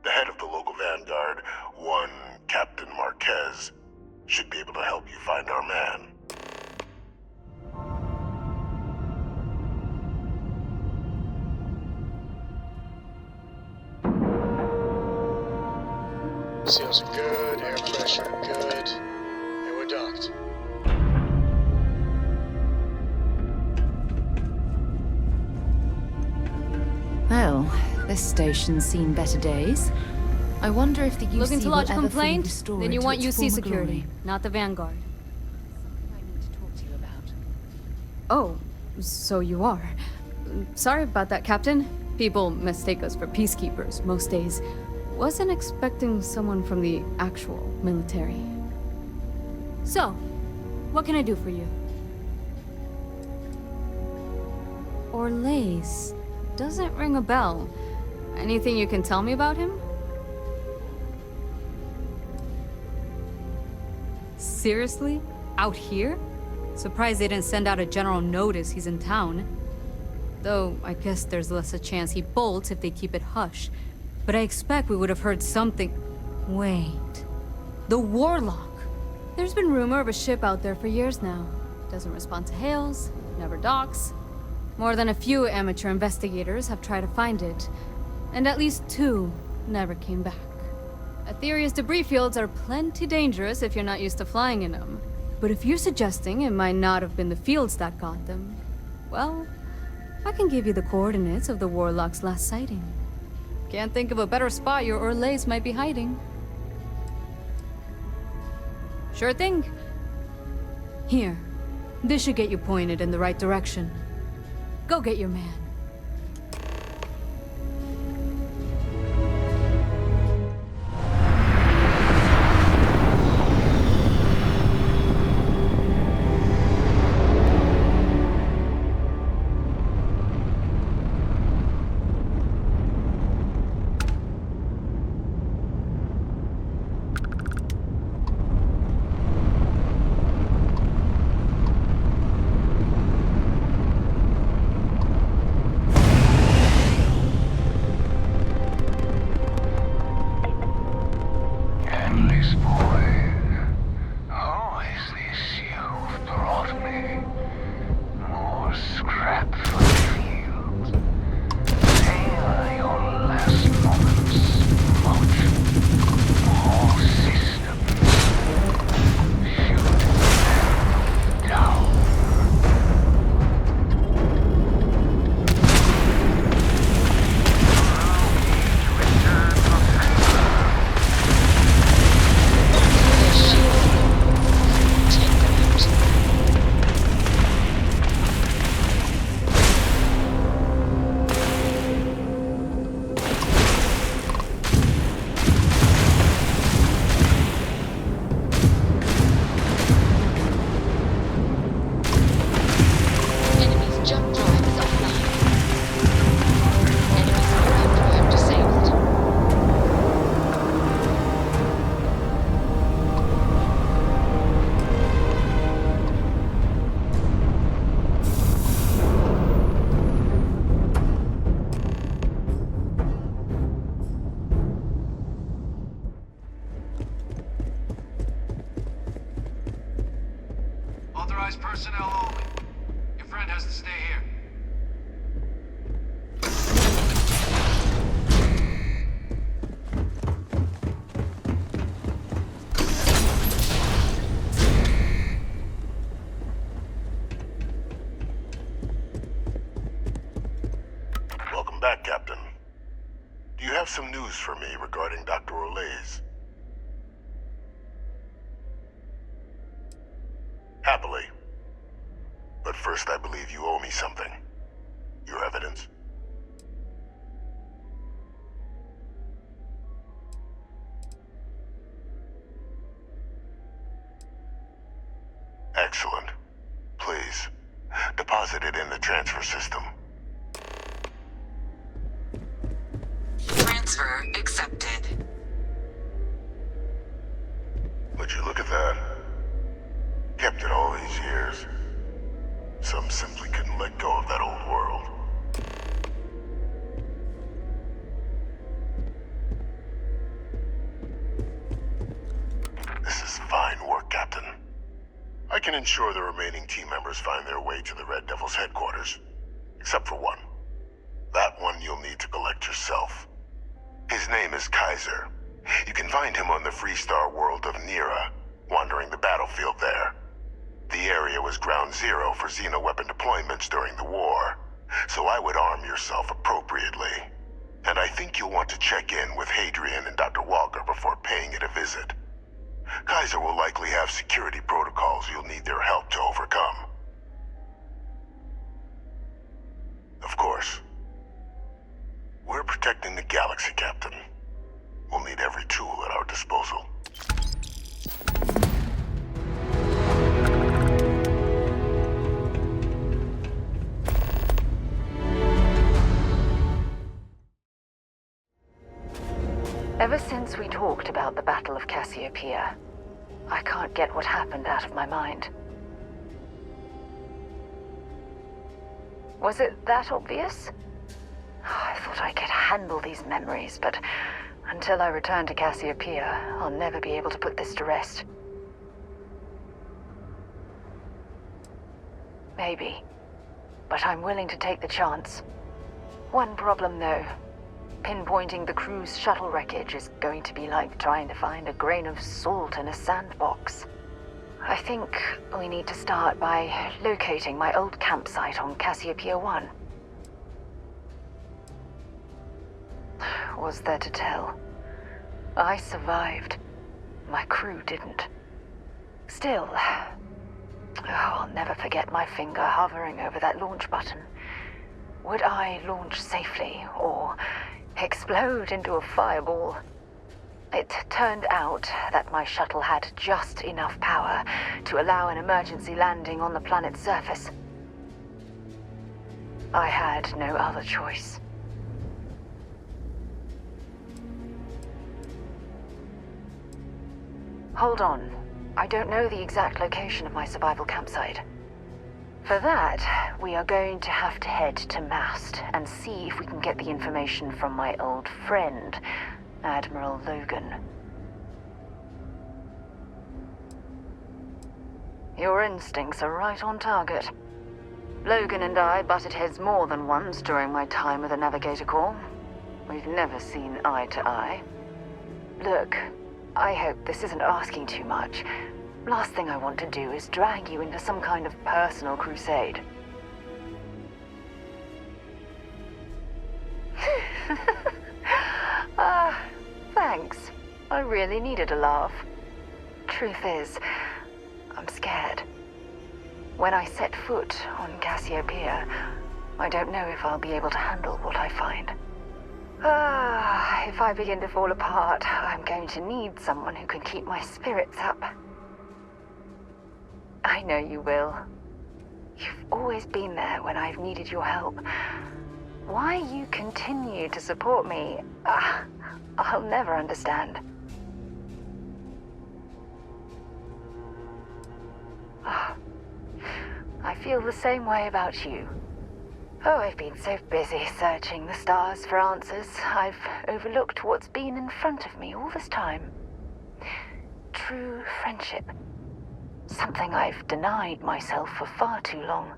The head of the local vanguard, one Captain Marquez, should be able to help you find our man. Seals are good, air pressure good, and we're docked. Well, this station's seen better days. I wonder if the UC Looking to will lodge a ever fully complaint? restore Then it you to want its UC former security, glory. not the Vanguard. I need to talk to you about. Oh, so you are. Sorry about that, Captain. People mistake us for peacekeepers most days. Wasn't expecting someone from the actual military. So, what can I do for you? Orlace. Doesn't ring a bell. Anything you can tell me about him? Seriously? Out here? Surprised they didn't send out a general notice he's in town. Though, I guess there's less a chance he bolts if they keep it hush. But I expect we would have heard something. Wait. The Warlock. There's been rumor of a ship out there for years now. Doesn't respond to hails, never docks. More than a few amateur investigators have tried to find it. And at least 2 never came back. Etheria's debris fields are plenty dangerous if you're not used to flying in them. But if you're suggesting it might not have been the fields that got them, well, I can give you the coordinates of the Warlock's last sighting. Can't think of a better spot your Orlace might be hiding. Sure thing. Here, this should get you pointed in the right direction. Go get your man. Authorized personnel only. Your friend has to stay here. Welcome back, Captain. some news for me regarding Dr. Olays? Happily. But first, I believe you owe me something. Your evidence? Excellent. Please, deposit it in the transfer system. Transfer accepted. Would you look at that? Kept it all these years. Some simply couldn't let go of that old world. This is fine work, Captain. I can ensure the remaining team members find their way to the Red Devil's headquarters. Except for one. That one you'll need to collect yourself. His name is Kaiser. You can find him on the FREESTAR world of Nira, wandering the battlefield there. The area was ground zero for xeno-weapon deployments during the war, so I would arm yourself appropriately. And I think you'll want to check in with Hadrian and Dr. Walker before paying it a visit. Kaiser will likely have security protocols you'll need their help to overcome. Of course, we're protecting the galaxy, Captain. We'll need every tool at our disposal. Ever since we talked about the Battle of Cassiopeia, I can't get what happened out of my mind. Was it that obvious? I thought I could handle these memories, but until I return to Cassiopeia, I'll never be able to put this to rest. Maybe, but I'm willing to take the chance. One problem, though. Pinpointing the crew's shuttle wreckage is going to be like trying to find a grain of salt in a sandbox. I think we need to start by locating my old campsite on Cassiopeia 1. Was there to tell? I survived. My crew didn't. Still, I'll never forget my finger hovering over that launch button. Would I launch safely, or explode into a fireball? It turned out that my shuttle had just enough power to allow an emergency landing on the planet's surface. I had no other choice. Hold on. I don't know the exact location of my survival campsite. For that, we are going to have to head to Mast and see if we can get the information from my old friend, Admiral Logan. Your instincts are right on target. Logan and I butted heads more than once during my time with the Navigator Corps. We've never seen eye to eye. Look, I hope this isn't asking too much. Last thing I want to do is drag you into some kind of personal crusade. Thanks. I really needed a laugh. Truth is, I'm scared. When I set foot on Cassiopeia, I don't know if I'll be able to handle what I find. If I begin to fall apart, I'm going to need someone who can keep my spirits up. I know you will. You've always been there when I've needed your help. Why you continue to support me, I'll never understand. I feel the same way about you. Oh, I've been so busy searching the stars for answers, I've overlooked what's been in front of me all this time. True friendship. Something I've denied myself for far too long.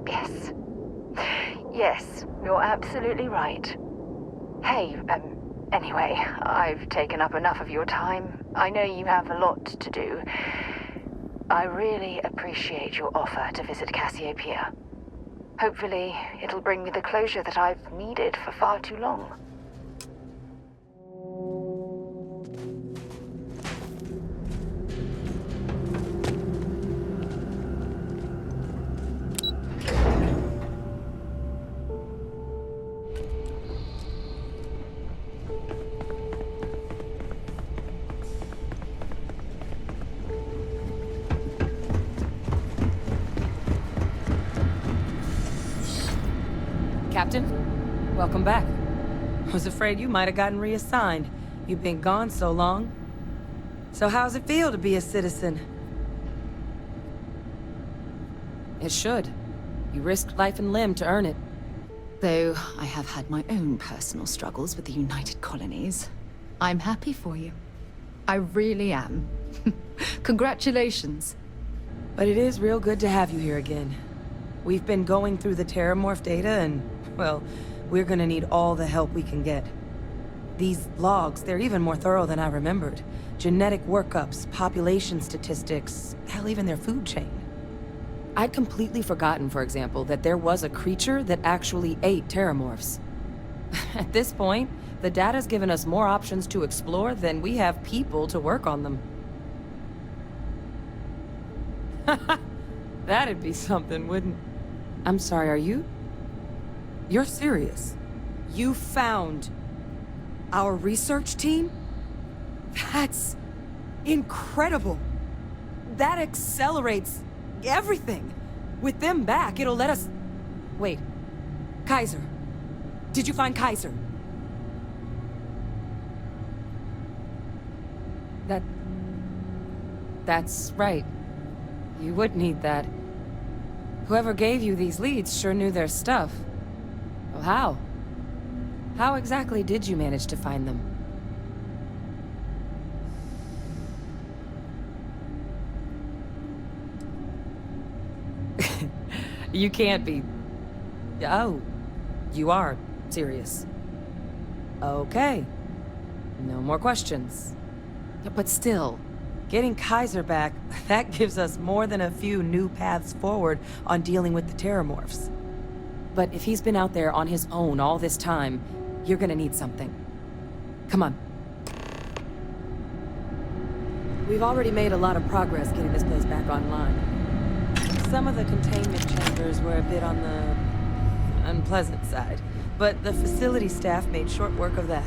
Yes. Yes, you're absolutely right. Hey, anyway, I've taken up enough of your time. I know you have a lot to do. I really appreciate your offer to visit Cassiopeia. Hopefully, it'll bring me the closure that I've needed for far too long. Captain, welcome back. Was afraid you might have gotten reassigned. You've been gone so long. So how's it feel to be a citizen? It should. You risked life and limb to earn it. Though I have had my own personal struggles with the United Colonies, I'm happy for you. I really am. Congratulations. But it is real good to have you here again. We've been going through the Terramorph data and, well, we're gonna need all the help we can get. These logs, they're even more thorough than I remembered. Genetic workups, population statistics, hell, even their food chain. I'd completely forgotten, for example, that there was a creature that actually ate Terramorphs. At this point, the data's given us more options to explore than we have people to work on them. That'd be something, wouldn't... I'm sorry, are you... You're serious? You found... our research team? That's... incredible. That accelerates... everything. With them back, it'll let us... Wait. Kaiser. Did you find Kaiser? That's right. You would need that. Whoever gave you these leads sure knew their stuff. Well, how? How exactly did you manage to find them? You can't be... Oh, you are serious. Okay. No more questions. But still, getting Kaiser back, that gives us more than a few new paths forward on dealing with the Terramorphs. But if he's been out there on his own all this time, you're gonna need something. Come on. We've already made a lot of progress getting this place back online. Some of the containment chambers were a bit on the unpleasant side, but the facility staff made short work of that.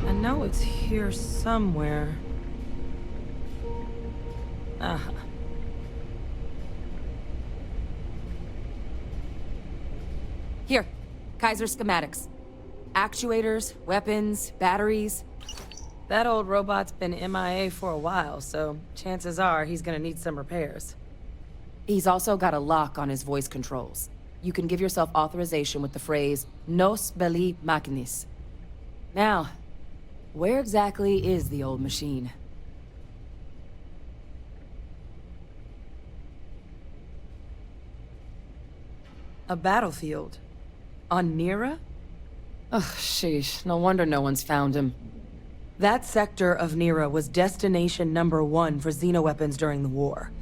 I know it's here somewhere. Uh-huh. Here, Kaiser schematics. Actuators, weapons, batteries. That old robot's been MIA for a while, so chances are he's gonna need some repairs. He's also got a lock on his voice controls. You can give yourself authorization with the phrase, Nos belli machinis. Now, where exactly is the old machine? A battlefield? On Nira? Ugh, sheesh. No wonder no one's found him. That sector of Nira was destination #1 for xenoweapons during the war.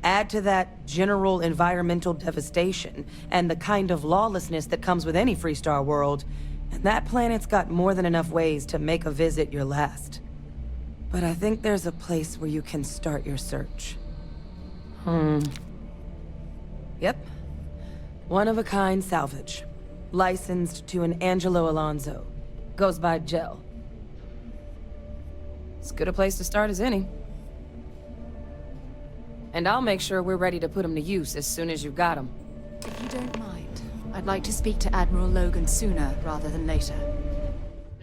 Add to that general environmental devastation and the kind of lawlessness that comes with any FREESTAR world, and that planet's got more than enough ways to make a visit your last. But I think there's a place where you can start your search. Yep. One-of-a-kind salvage. Licensed to an Angelo Alonso. Goes by Gel. As good a place to start as any. And I'll make sure we're ready to put him to use as soon as you've got him. If you don't mind, I'd like to speak to Admiral Logan sooner rather than later.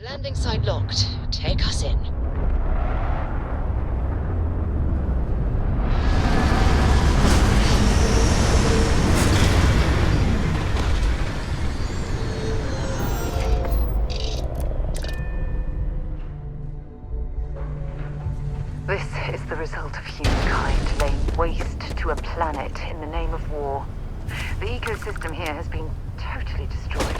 Landing site locked. Take us in. This is the result of humankind laying waste to a planet in the name of war. The ecosystem here has been totally destroyed.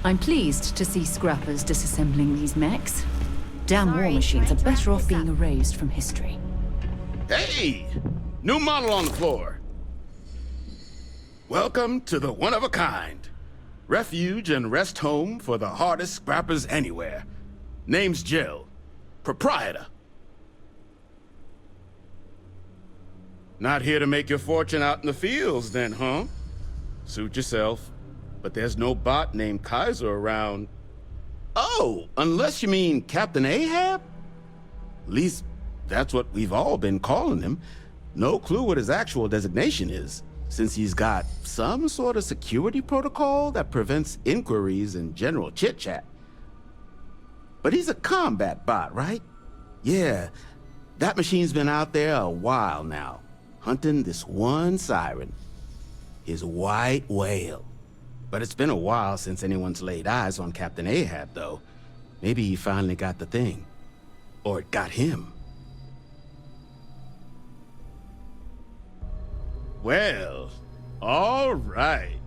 I'm pleased to see scrappers disassembling these mechs. Damn war machines are better off being erased from history. Hey! New model on the floor. Welcome to the one-of-a-kind. Refuge and rest home for the hardest scrappers anywhere. Name's Jill. Proprietor. Not here to make your fortune out in the fields then, huh? Suit yourself. But there's no bot named Kaiser around. Oh, unless you mean Captain Ahab? At least, that's what we've all been calling him. No clue what his actual designation is, since he's got some sort of security protocol that prevents inquiries and general chit-chat. But he's a combat bot, right? Yeah, that machine's been out there a while now, hunting this one siren, his white whale. But it's been a while since anyone's laid eyes on Captain Ahab, though. Maybe he finally got the thing. Or it got him. Well, all right.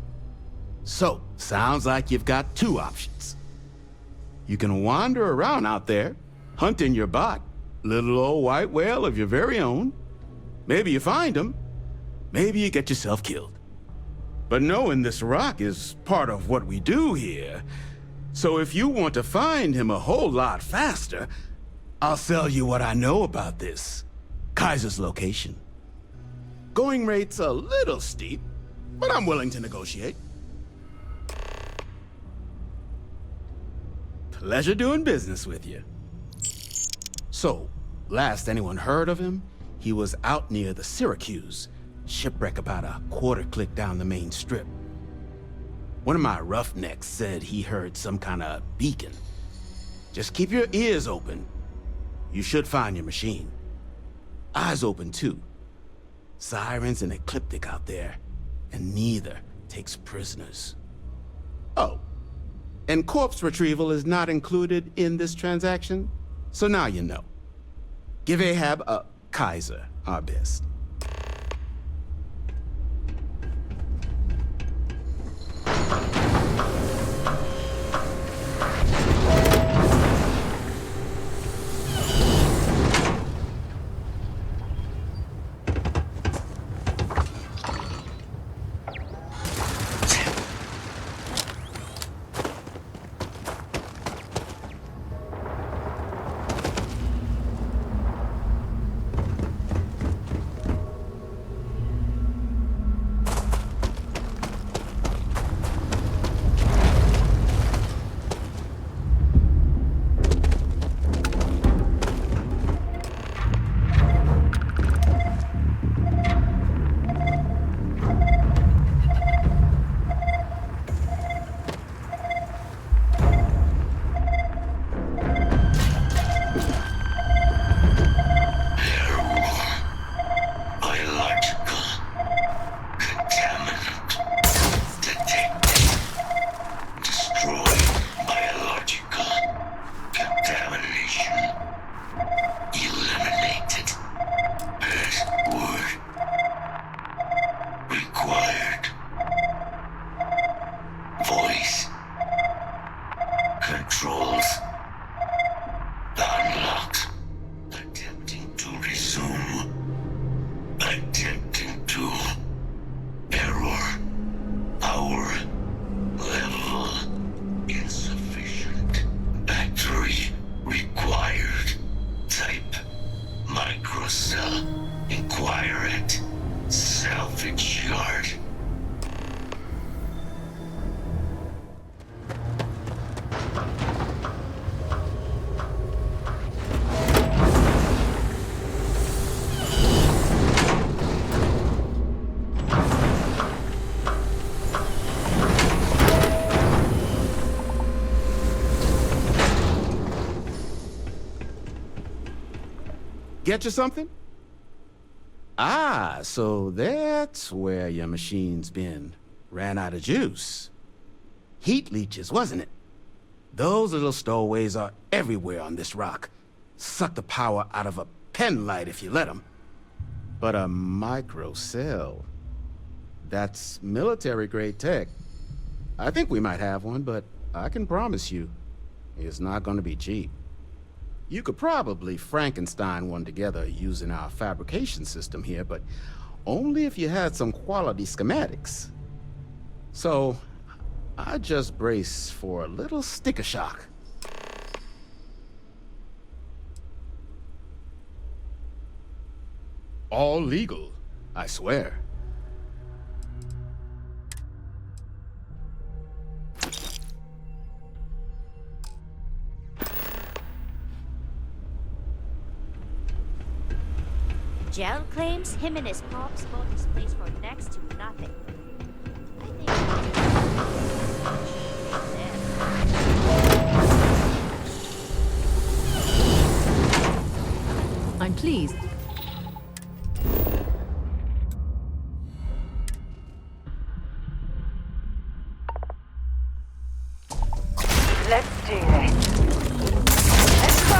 So, sounds like you've got two options. You can wander around out there, hunting your bot, little old white whale of your very own. Maybe you find him. Maybe you get yourself killed. But knowing this rock is part of what we do here. So if you want to find him a whole lot faster, I'll sell you what I know about this. Kaiser's location. Going rate's a little steep, but I'm willing to negotiate. Pleasure doing business with you. So, last anyone heard of him, he was out near the Syracuse. Shipwreck about a quarter click down the main strip. One of my roughnecks said he heard some kind of beacon. Just keep your ears open. You should find your machine. Eyes open too. Sirens and ecliptic out there, and neither takes prisoners. Oh, and corpse retrieval is not included in this transaction, so now you know. Give Ahab a Kaiser our best. Inquire at salvage yard. Get you something? Ah, so that's where your machine's been. Ran out of juice. Heat leeches, wasn't it? Those little stowaways are everywhere on this rock. Suck the power out of a pen light if you let them. But a microcell, that's military-grade tech. I think we might have one, but I can promise you, it's not gonna be cheap. You could probably Frankenstein one together using our fabrication system here, but only if you had some quality schematics. So, I just brace for a little sticker shock. All legal, I swear. Gel claims him and his pops bought this place for next to nothing. I'm pleased. Let's do this. Let's go!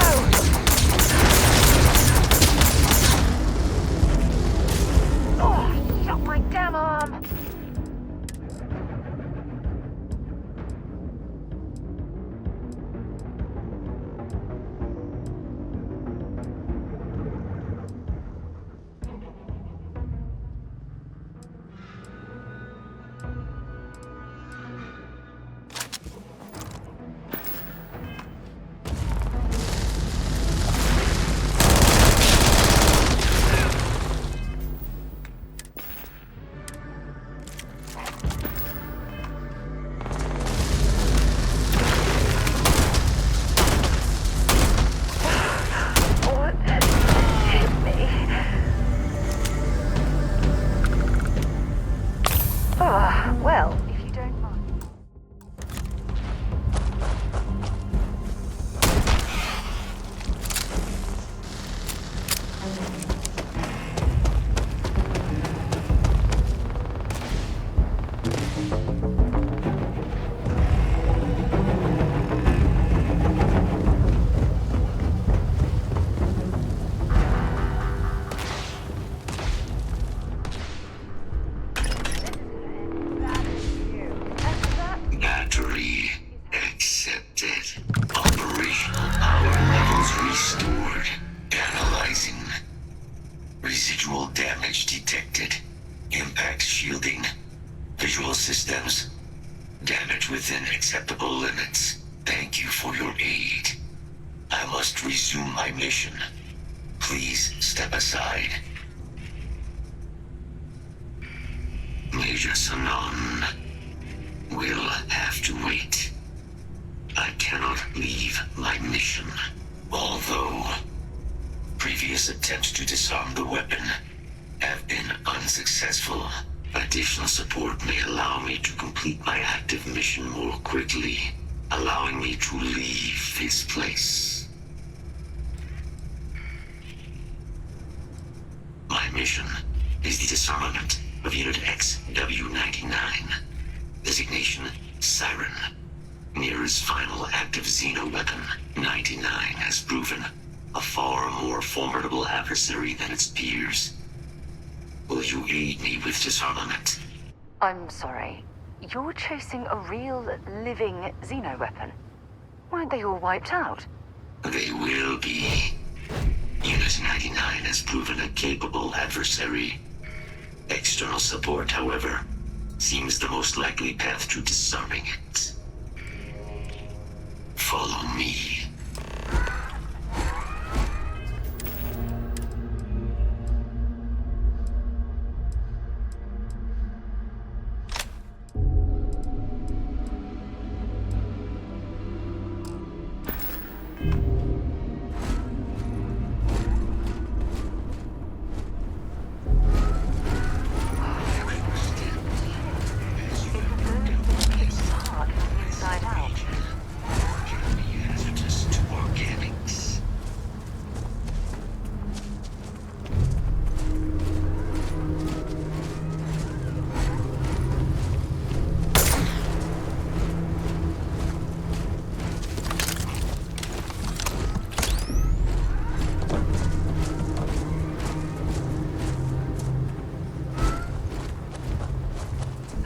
Oh, shot my damn arm! Than its peers. Will you aid me with disarmament? I'm sorry. You're chasing a real, living xeno-weapon. Weren't they all wiped out? They will be. Unit 99 has proven a capable adversary. External support, however, seems the most likely path to disarming it. Follow me.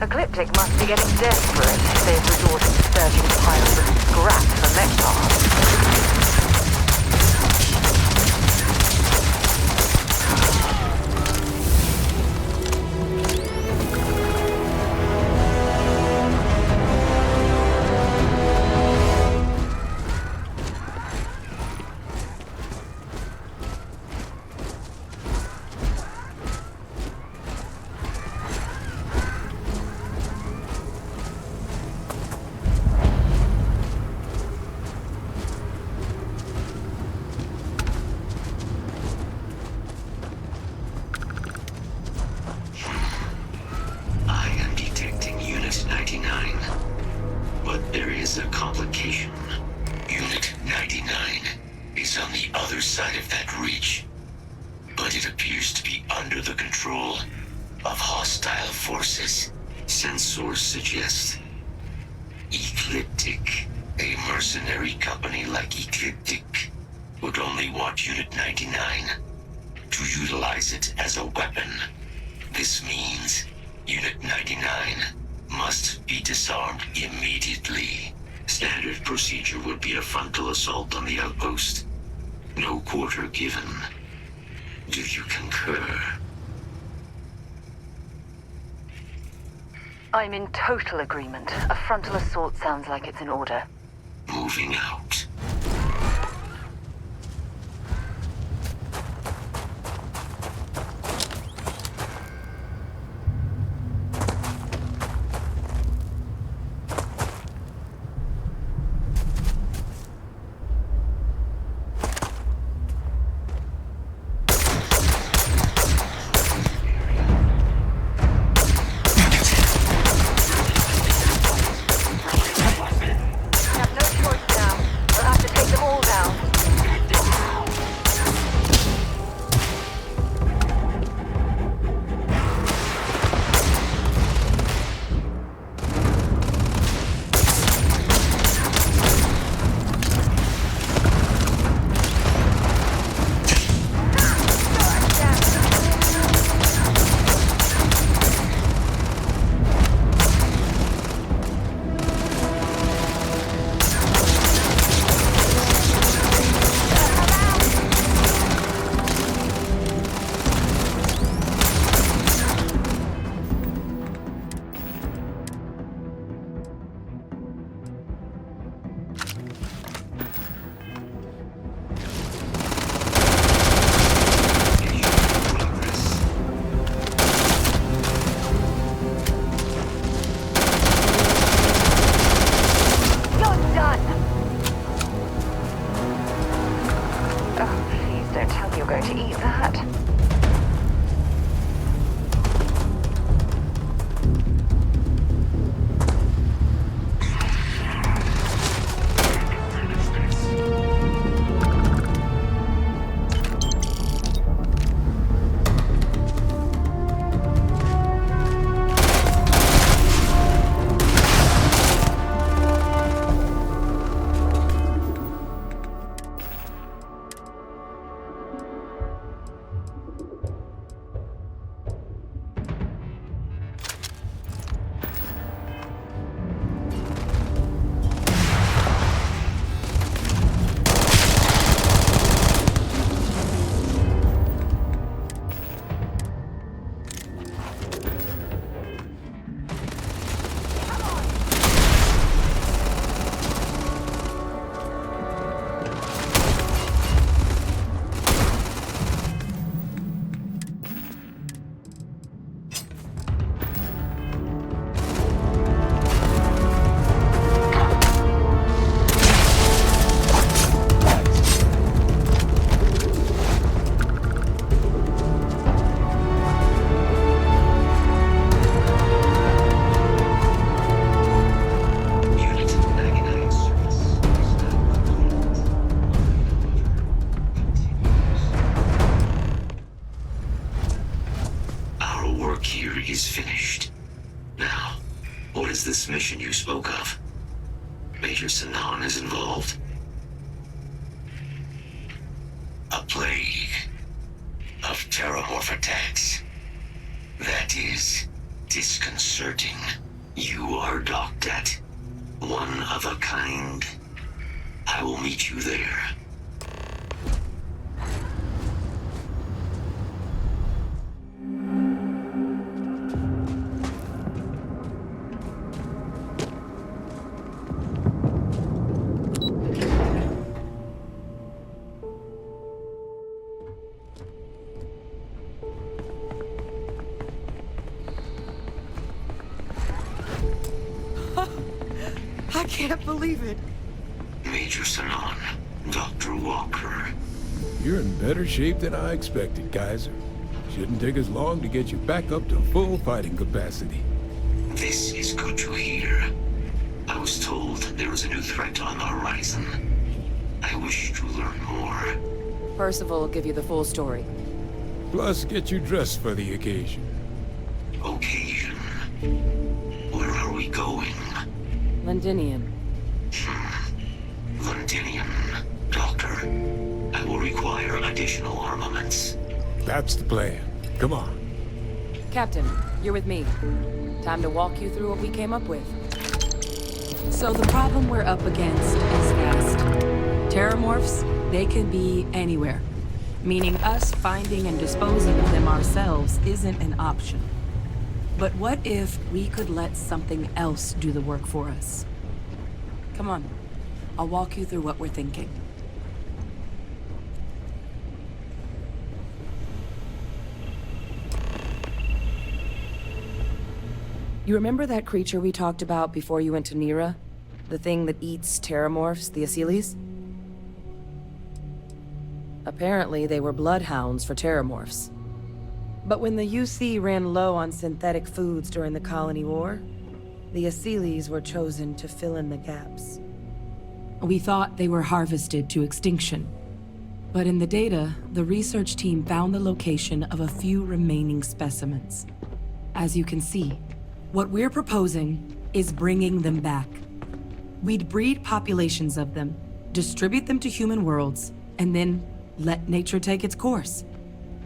Ecliptic must be getting desperate if they've resorted to searching piles of scrap for mech parts. Assault on the outpost. No quarter given. Do you concur? I'm in total agreement. A frontal assault sounds like it's in order. Moving out. this mission you spoke of? Major Sinan is involved? A plague of terramorph attacks. That is, Disconcerting. You are docked at one of a kind. I will meet you there. I can't believe it. Major Sanon, Dr. Walker. You're in better shape than I expected, Kaiser. Shouldn't take us long to get you back up to full fighting capacity. This is good to hear. I was told there was a new threat on the horizon. I wish to learn more. Percival will give you the full story. Plus, get you dressed for the occasion. Occasion? Where are we going? Londinium. Londinium. Doctor, I will require additional armaments. That's the plan. Come on. Captain, you're with me. Time to walk you through what we came up with. So the problem we're up against is vast. Terramorphs, they can be anywhere. Meaning us finding and disposing of them ourselves isn't an option. But what if we could let something else do the work for us? Come on, I'll walk you through what we're thinking. You remember that creature we talked about before you went to Nira? The thing that eats terramorphs, the Asyles? Apparently, they were bloodhounds for terramorphs. But when the UC ran low on synthetic foods during the Colony War, the Asyles were chosen to fill in the gaps. We thought they were harvested to extinction. But in the data, the research team found the location of a few remaining specimens. As you can see, what we're proposing is bringing them back. We'd breed populations of them, distribute them to human worlds, and then let nature take its course,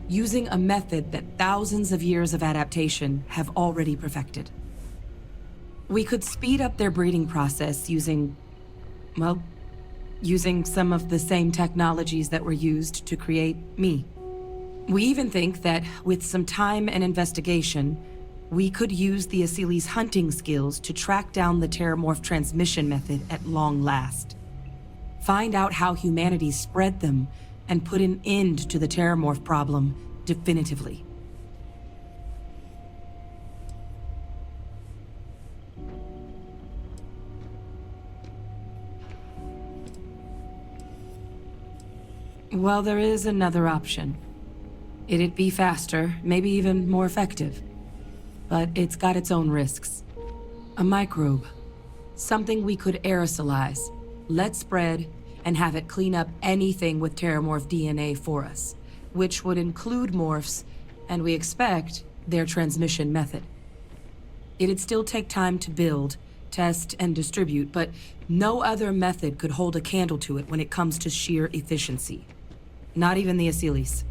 using a method that thousands of years of adaptation have already perfected. We could speed up their breeding process using some of the same technologies that were used to create me. We even think that with some time and investigation, we could use the Asyles' hunting skills to track down the terramorph transmission method at long last. Find out how humanity spread them and put an end to the terramorph problem definitively. Well, there is another option. It'd be faster, maybe even more effective. But it's got its own risks. A microbe. Something we could aerosolize, let spread, and have it clean up anything with terramorph DNA for us, which would include morphs, and we expect their transmission method. It'd still take time to build, test, and distribute, but no other method could hold a candle to it when it comes to sheer efficiency. Not even the Asyles.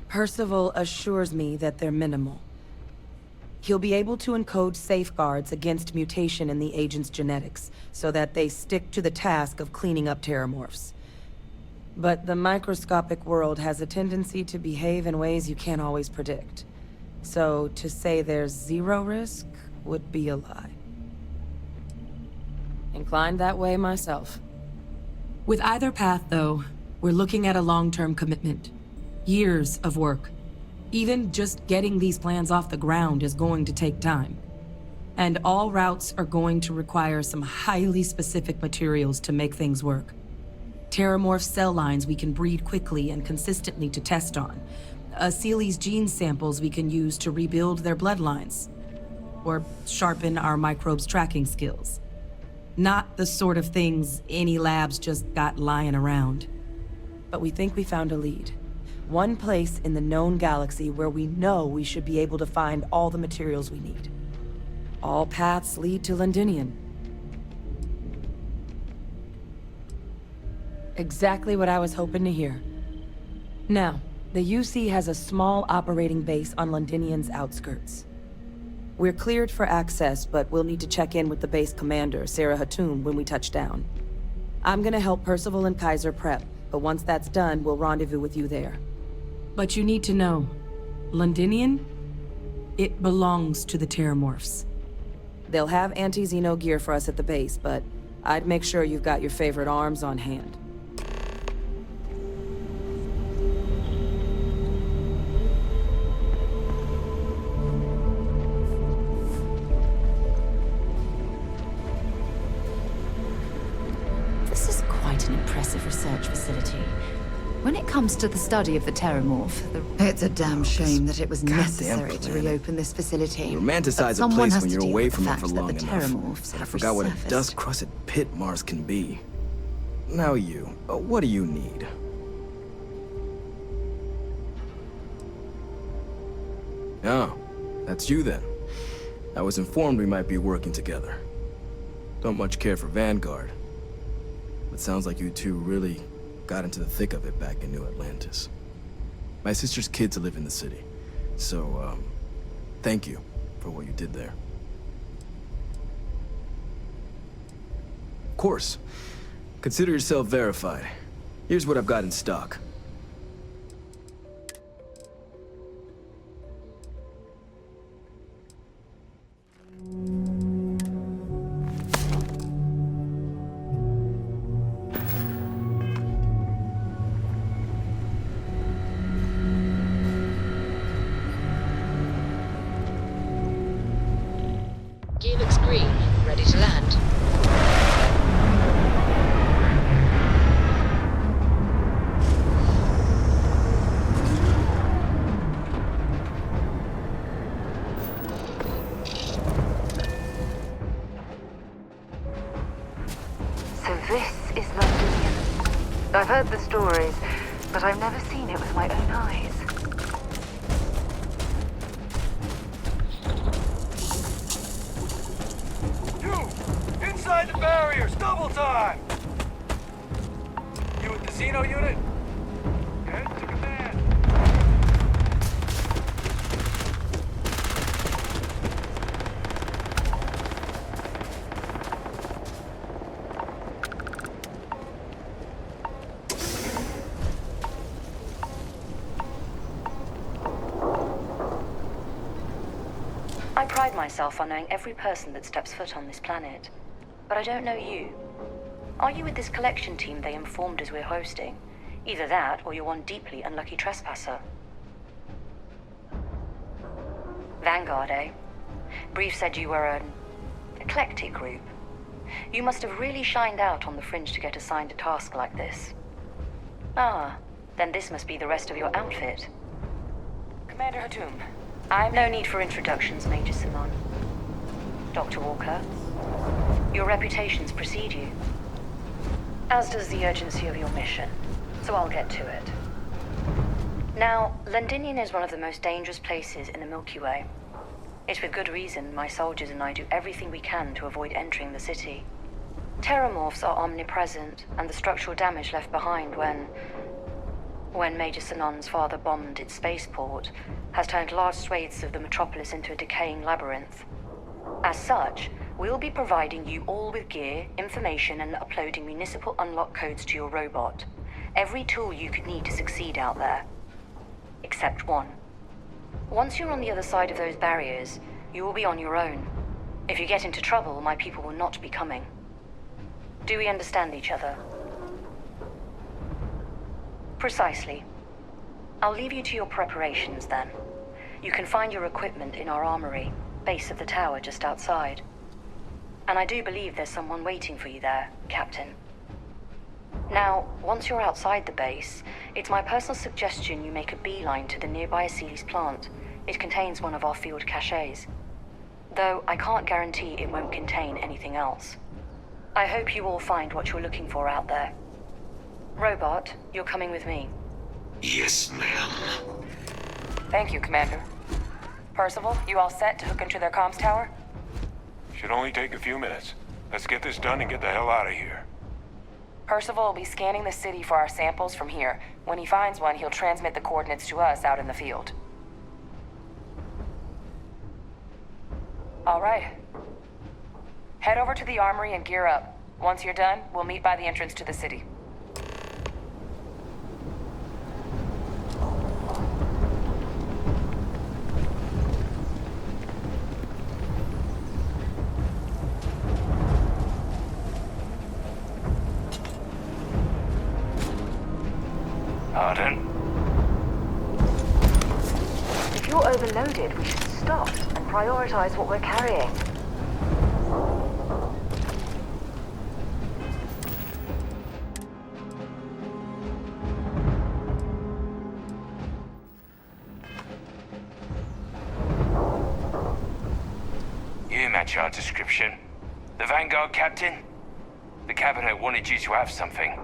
Percival assures me that they're minimal. He'll be able to encode safeguards against mutation in the agent's genetics, so that they stick to the task of cleaning up terramorphs. But the microscopic world has a tendency to behave in ways you can't always predict. So to say there's zero risk would be a lie. Inclined that way myself. With either path, though, we're looking at a long-term commitment. Years of work. Even just getting these plans off the ground is going to take time. And all routes are going to require some highly specific materials to make things work. Terramorph cell lines we can breed quickly and consistently to test on. Asyles gene samples we can use to rebuild their bloodlines. Or sharpen our microbes tracking skills. Not the sort of things any labs just got lying around. But we think we found a lead. One place in the known galaxy where we know we should be able to find all the materials we need. All paths lead to Londinium. Exactly what I was hoping to hear. Now, the UC has a small operating base on Londinium's outskirts. We're cleared for access, but we'll need to check in with the base commander, Sarah Hatum, when we touch down. I'm gonna help Percival and Kaiser prep, but once that's done, we'll rendezvous with you there. But you need to know, Londinium, it belongs to the Terramorphs. They'll have anti-Xeno gear for us at the base, but I'd make sure you've got your favorite arms on hand. This is quite an impressive research facility. When it comes to the study of the Terramorph, it's a damn shame that it was necessary to reopen this facility. You romanticize a place when you're away from it for long enough. I forgot what a dust-crusted pit Mars can be. Now what do you need? Oh, that's you then. I was informed we might be working together. Don't much care for Vanguard. But sounds like you two really got into the thick of it back in New Atlantis. My sister's kids live in the city, so, thank you for what you did there. Of course. Consider yourself verified. Here's what I've got in stock. Gear looks green. Ready to land. So this is Londinium. I've heard the stories, but I've never seen it with my own eyes. Inside the barriers, double time! You with the Xeno unit? Head to command. I pride myself on knowing every person that steps foot on this planet. But I don't know you. Are you with this collection team they informed us we're hosting? Either that, or you're one deeply unlucky trespasser. Vanguard, eh? Brief said you were an eclectic group. You must have really shined out on the fringe to get assigned a task like this. Ah, then this must be the rest of your outfit. Commander Hatum, I've no need for introductions, Major Simon. Dr. Walker, your reputations precede you, as does the urgency of your mission, so I'll get to it. Now, Londinium is one of the most dangerous places in the Milky Way. It's with good reason my soldiers and I do everything we can to avoid entering the city. Terramorphs are omnipresent, and the structural damage left behind when Major Sinon's father bombed its spaceport has turned large swathes of the metropolis into a decaying labyrinth. As such, we'll be providing you all with gear, information, and uploading municipal unlock codes to your robot. Every tool you could need to succeed out there. Except one. Once you're on the other side of those barriers, you will be on your own. If you get into trouble, my people will not be coming. Do we understand each other? Precisely. I'll leave you to your preparations then. You can find your equipment in our armory, base of the tower just outside. And I do believe there's someone waiting for you there, Captain. Now, once you're outside the base, it's my personal suggestion you make a beeline to the nearby Aceles plant. It contains one of our field caches. Though I can't guarantee it won't contain anything else. I hope you all find what you're looking for out there. Robot, you're coming with me. Yes, ma'am. Thank you, Commander. Percival, you all set to hook into their comms tower? Should only take a few minutes. Let's get this done and get the hell out of here. Percival will be scanning the city for our samples from here. When he finds one, he'll transmit the coordinates to us out in the field. All right. Head over to the armory and gear up. Once you're done, we'll meet by the entrance to the city. Pardon? If you're overloaded, we should stop and prioritize what we're carrying. You match our description. The Vanguard captain? The cabinet wanted you to have something.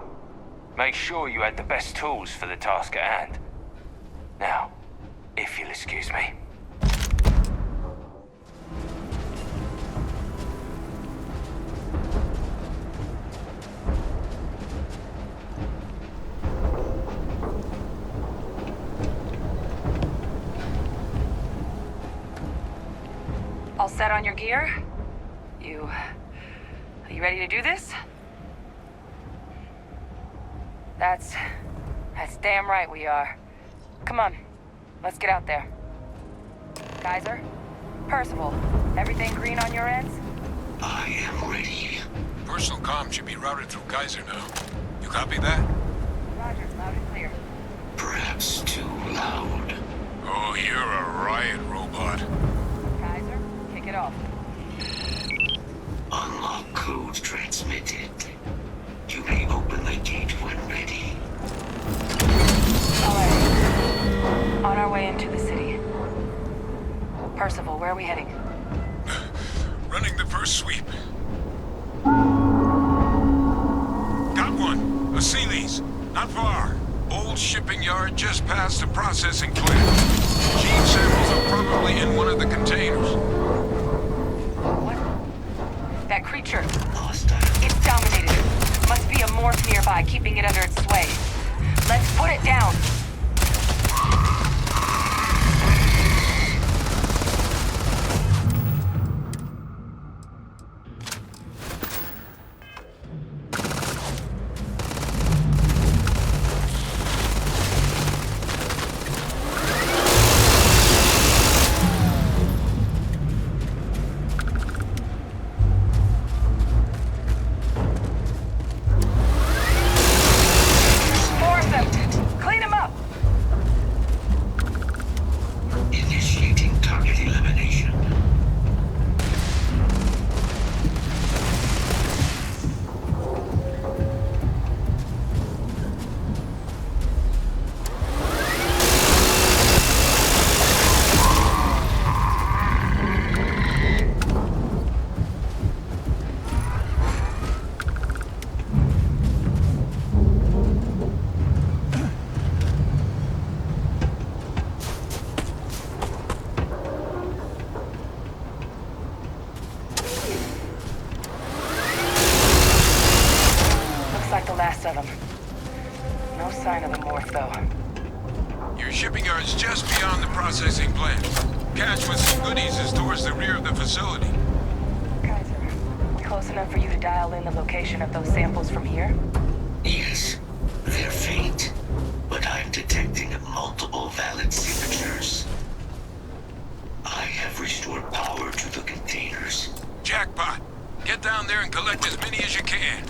Make sure you had the best tools for the task at hand. Now, if you'll excuse me. All set on your gear? Are you ready to do this? That's damn right we are. Come on, let's get out there. Kaiser? Percival, everything green on your ends? I am ready. Personal comm should be routed through Kaiser now. You copy that? Roger, loud and clear. Perhaps too loud. Oh, you're a riot robot. Kaiser, kick it off. Unlock code transmitted. You may open the gate when ready. All right. On our way into the city. Percival, where are we heading? Running the first sweep. Got one. A Sealy's. Not far. Old shipping yard just past the processing plant. Gene samples are probably in one of the containers. What? That creature. It's dominated. Must be a morph nearby, keeping it under its sway. Let's put it down. Of them. No sign of the morph, though. Your shipping yard's just beyond the processing plant. Cache with some goodies is towards the rear of the facility. Kaiser, close enough for you to dial in the location of those samples from here? Yes, they're faint, but I'm detecting multiple valid signatures. I have restored power to the containers. Jackpot! Get down there and collect as many as you can.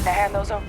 Now hand those over.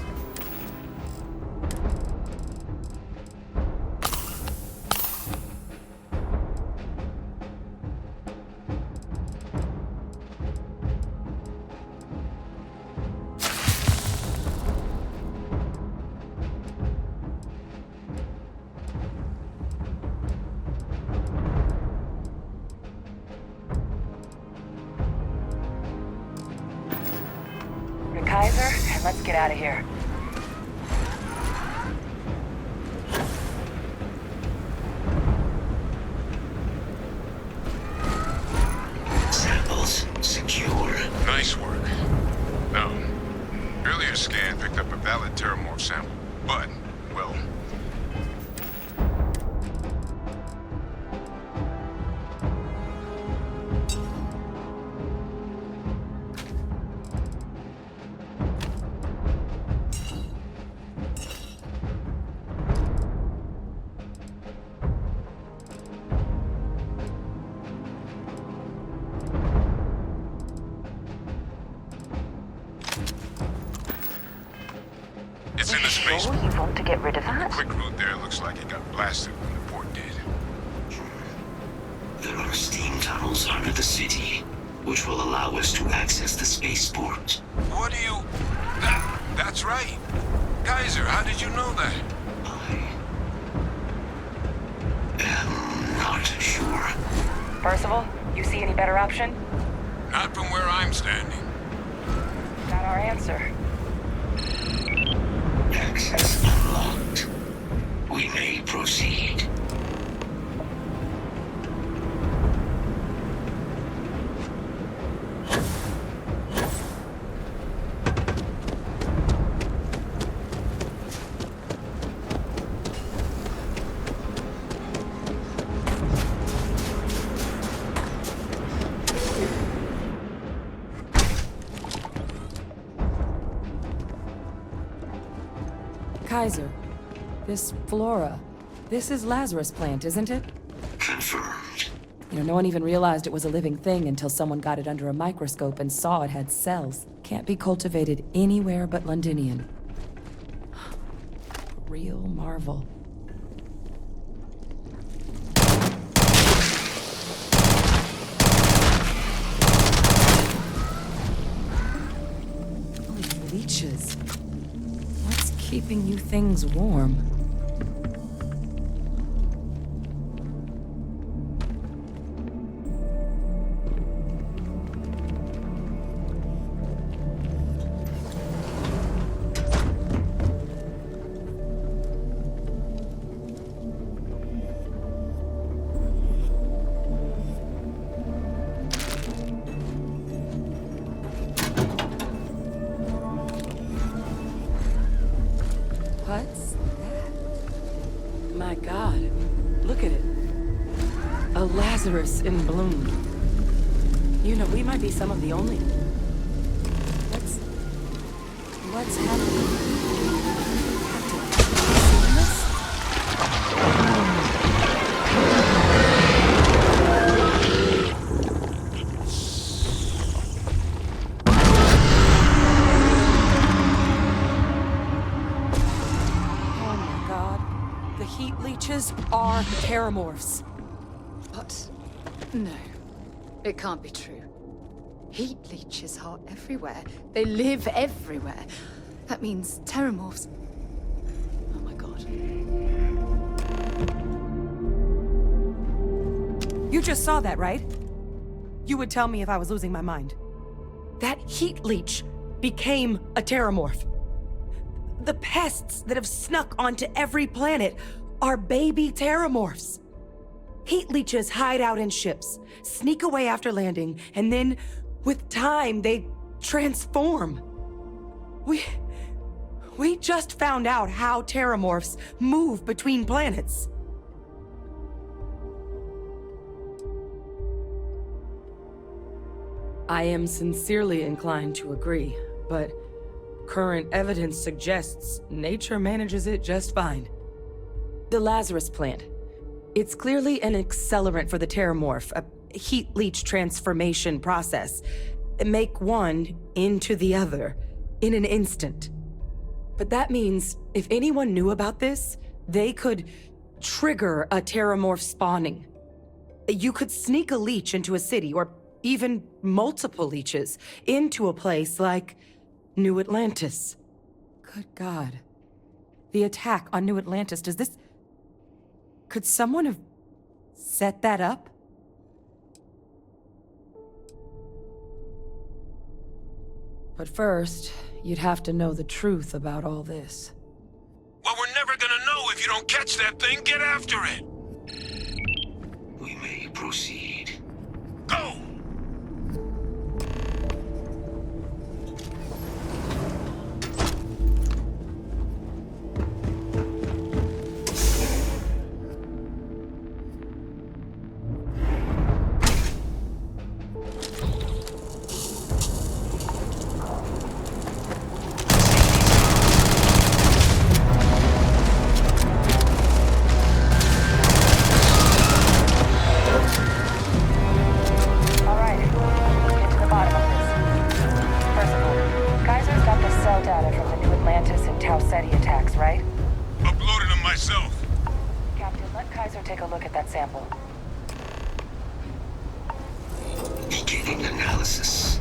Kaiser, and let's get out of here. Samples secure. Nice work. No. Earlier scan picked up a valid Terramorph sample, but, well... It's in the space. Sure you want to get rid of that? The quick route there looks like it got blasted when the port did. There are steam tunnels under the city, which will allow us to access the spaceport. What do you... That's right. Kaiser, how did you know that? I'm not sure. Percival, you see any better option? Not from where I'm standing. Got our answer. Access unlocked. We may proceed. Kaiser, this flora, this is Lazarus plant, isn't it? Confirmed. You know, no one even realized it was a living thing until someone got it under a microscope and saw it had cells. Can't be cultivated anywhere but Londinian. Real marvel. Holy leeches. What's keeping you things warm? What's that? My God, look at it. A Lazarus in bloom. You know, we might be some of the only... What's happening? Captain, have you seen this? Heat leeches are terramorphs. What? No. It can't be true. Heat leeches are everywhere. They live everywhere. That means terramorphs... Oh my god. You just saw that, right? You would tell me if I was losing my mind. That heat leech became a terramorph. The pests that have snuck onto every planet are baby terramorphs. Heat leeches hide out in ships, sneak away after landing, and then, with time, they transform. We just found out how terramorphs move between planets. I am sincerely inclined to agree, but current evidence suggests nature manages it just fine. The Lazarus plant. It's clearly an accelerant for the terramorph, a heat leech transformation process. Make one into the other in an instant. But that means if anyone knew about this, they could trigger a terramorph spawning. You could sneak a leech into a city, or even multiple leeches, into a place like New Atlantis. Good God. The attack on New Atlantis, does this... Could someone have set that up? But first, you'd have to know the truth about all this. Well, we're never gonna know if you don't catch that thing. Get after it! We may proceed. Go! Beginning analysis.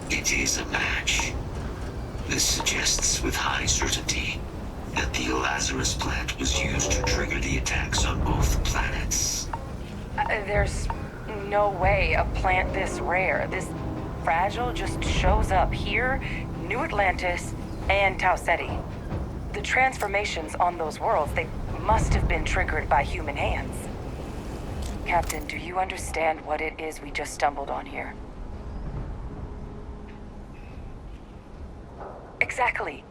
It is a match. This suggests with high certainty that the Lazarus plant was used to trigger the attacks on both planets. There's no way a plant this rare, this fragile, just shows up here, New Atlantis, and Tau Ceti. The transformations on those worlds, they must have been triggered by human hands. Captain, do you understand what it is we just stumbled on here? Exactly.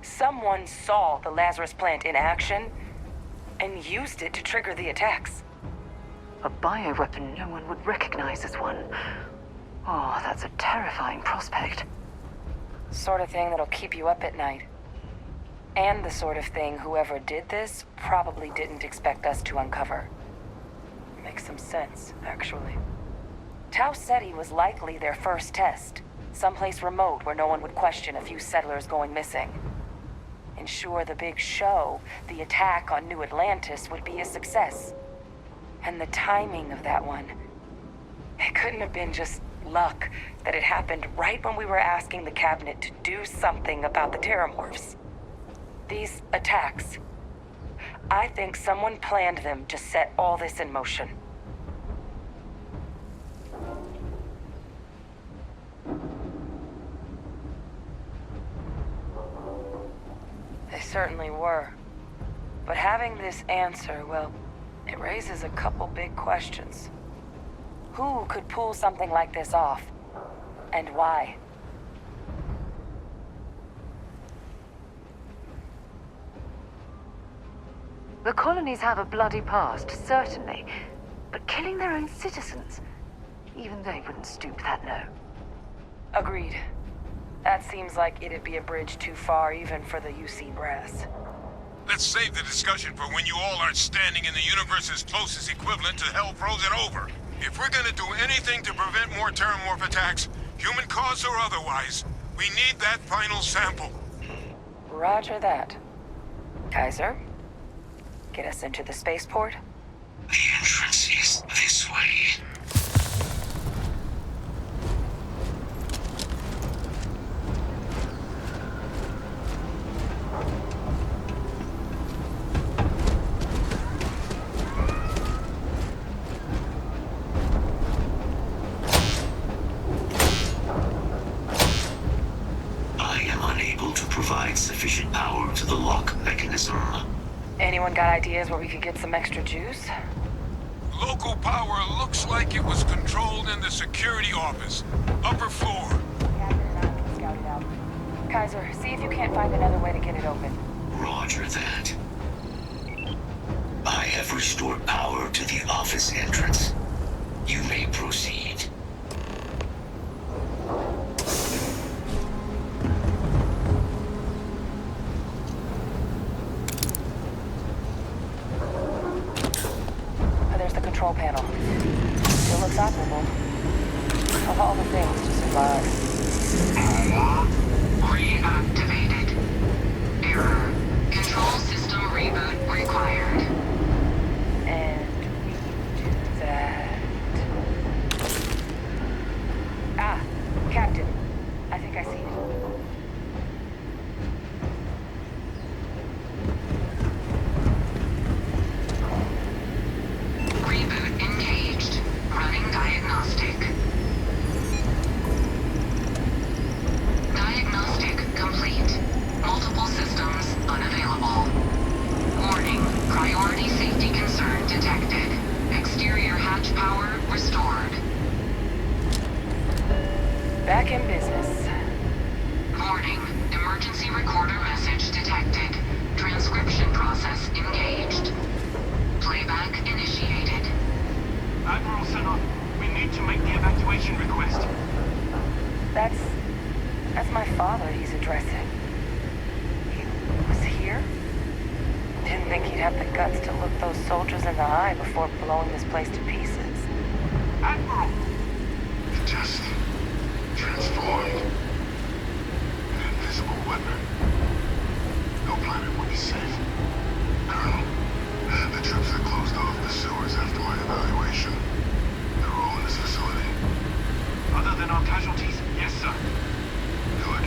Someone saw the Lazarus plant in action and used it to trigger the attacks. A bioweapon no one would recognize as one. Oh, that's a terrifying prospect. Sort of thing that'll keep you up at night. And the sort of thing whoever did this probably didn't expect us to uncover. Makes some sense, actually. Tau Ceti was likely their first test. Someplace remote where no one would question a few settlers going missing. Ensure the big show, the attack on New Atlantis, would be a success. And the timing of that one, it couldn't have been just luck that it happened right when we were asking the cabinet to do something about the terramorphs. These attacks, I think someone planned them to set all this in motion. They certainly were. But having this answer, well, it raises a couple big questions. Who could pull something like this off? And why? The colonies have a bloody past, certainly. But killing their own citizens, even they wouldn't stoop that low. Agreed. That seems like it'd be a bridge too far even for the UC brass. Let's save the discussion for when you all aren't standing in the universe's closest equivalent to hell frozen over. If we're gonna do anything to prevent more terramorph attacks, human cause or otherwise, we need that final sample. Roger that. Kaiser, get us into the spaceport? The entrance is this way. Sufficient power to the lock mechanism. Anyone got ideas where we could get some extra juice? Local power looks like it was controlled in the security office. Upper floor. Captain and I can scout it out. Kaiser, see if you can't find another way to get it open. Roger that. I have restored power to the office entrance. You may proceed. Control panel. Still looks operable. Of all the things to survive. Reactivated. Error. Control system reboot required. And we do that. Ah, Captain. I think I see it. Reboot engaged. Running diagnostic. Diagnostic complete. Multiple systems unavailable. Warning. Priority safety concern detected. Exterior hatch power restored. Back in business. Warning. Emergency recorder message detected. Transcription process engaged. Playback initiated. Admiral Senna, we need to make the evacuation request. That's my father he's addressing. He was here? Didn't think he'd have the guts to look those soldiers in the eye before blowing this place to pieces. Admiral! It just transformed. An invisible weapon. No planet would be safe. Colonel, the troops that closed off the sewers after my evaluation, they're all in this facility. Other than our casualties, yes, sir. Good.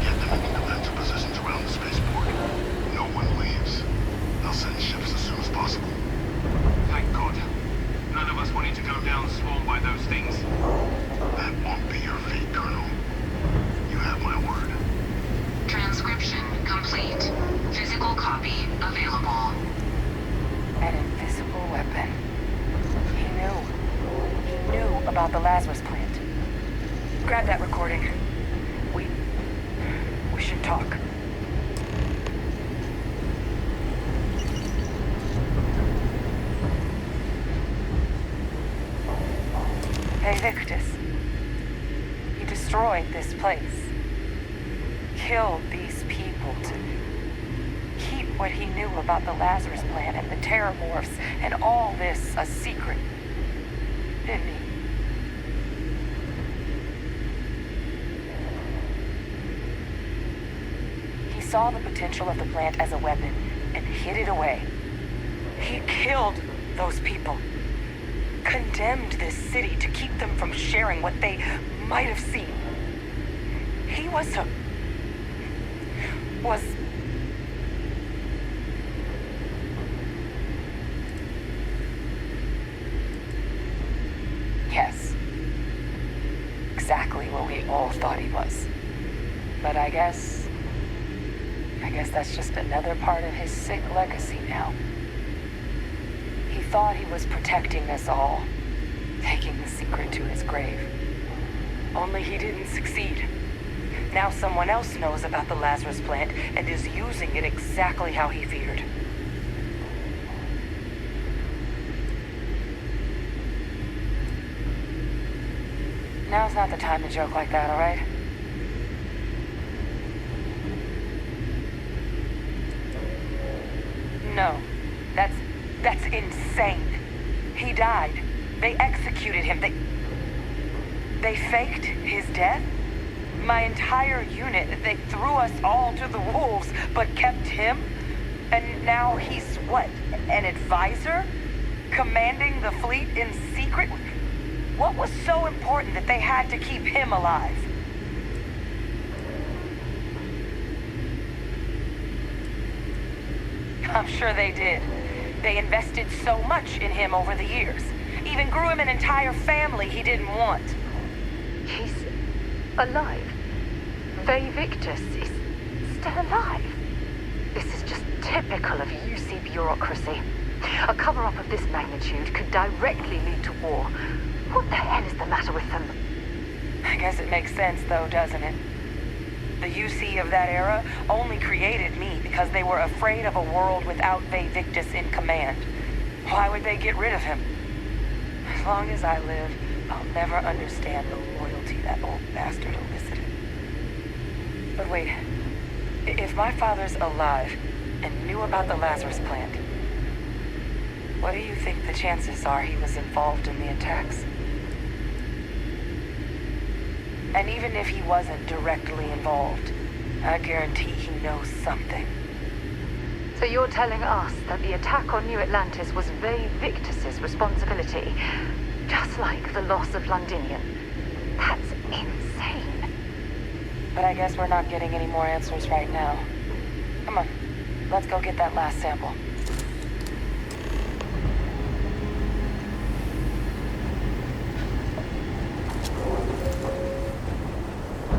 Get them into defensive positions around the spaceport. No one leaves. I'll send ships as soon as possible. Thank God. None of us wanted to go down swarmed by those things. That won't be your fate, Colonel. You have my word. Transcription complete. Physical copy available. An invisible weapon. He knew about the Lazarus plant. Grab that recording. We should talk. Hey, Victus. He destroyed this place. Killed these people to keep what he knew about the Lazarus plant and the terramorphs and all this a secret. Didn't he? He saw the potential of the plant as a weapon and hid it away. He killed those people. Condemned this city to keep them from sharing what they might have seen. He was yes. Exactly what we all thought he was. But I guess that's just another part of his sick legacy now. He thought he was protecting us all, taking the secret to his grave. Only he didn't succeed. Now someone else knows about the Lazarus plant and is using it exactly how he feared. Now's not the time to joke like that, all right? No, that's insane. He died. They executed him. They faked his death? My entire unit, they threw us all to the wolves, but kept him? And now he's what, an advisor? Commanding the fleet in secret? What was so important that they had to keep him alive? I'm sure they did. They invested so much in him over the years. Even grew him an entire family he didn't want. He's alive. Vay Victus is still alive. This is just typical of UC bureaucracy. A cover-up of this magnitude could directly lead to war. What the hell is the matter with them? I guess it makes sense, though, doesn't it? The UC of that era only created me because they were afraid of a world without Vay Victus in command. Why would they get rid of him? As long as I live, I'll never understand the loyalty that old bastard elicited. But wait, if my father's alive and knew about the Lazarus plant, what do you think the chances are he was involved in the attacks? And even if he wasn't directly involved, I guarantee he knows something. So you're telling us that the attack on New Atlantis was Vay Victus's responsibility, just like the loss of Londinium? That's insane. But I guess we're not getting any more answers right now. Come on, let's go get that last sample.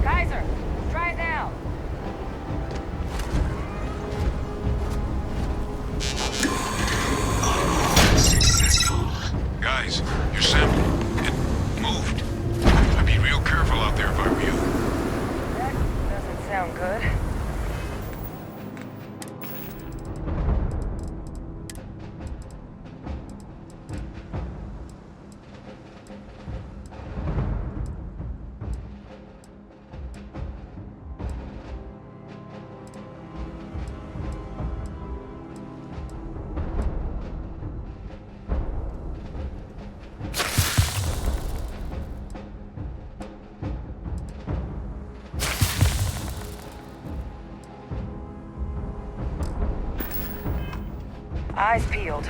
Kaiser, try it now. Successful. Guys, your sample, it moved. I'd be real careful out there if I were you. That doesn't sound good. Eyes peeled.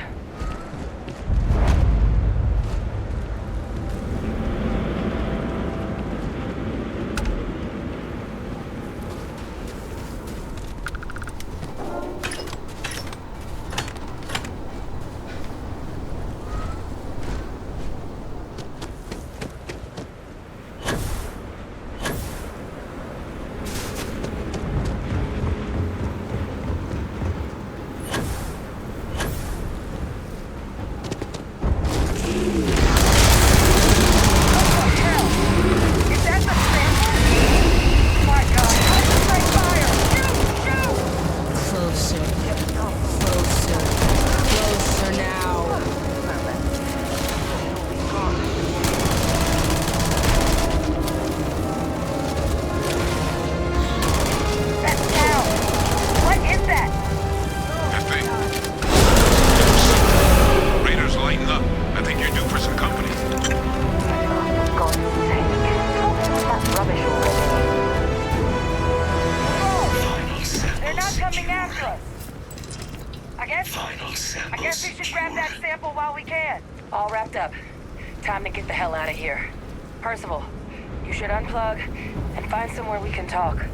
Time to get the hell out of here. Percival, you should unplug and find somewhere we can talk.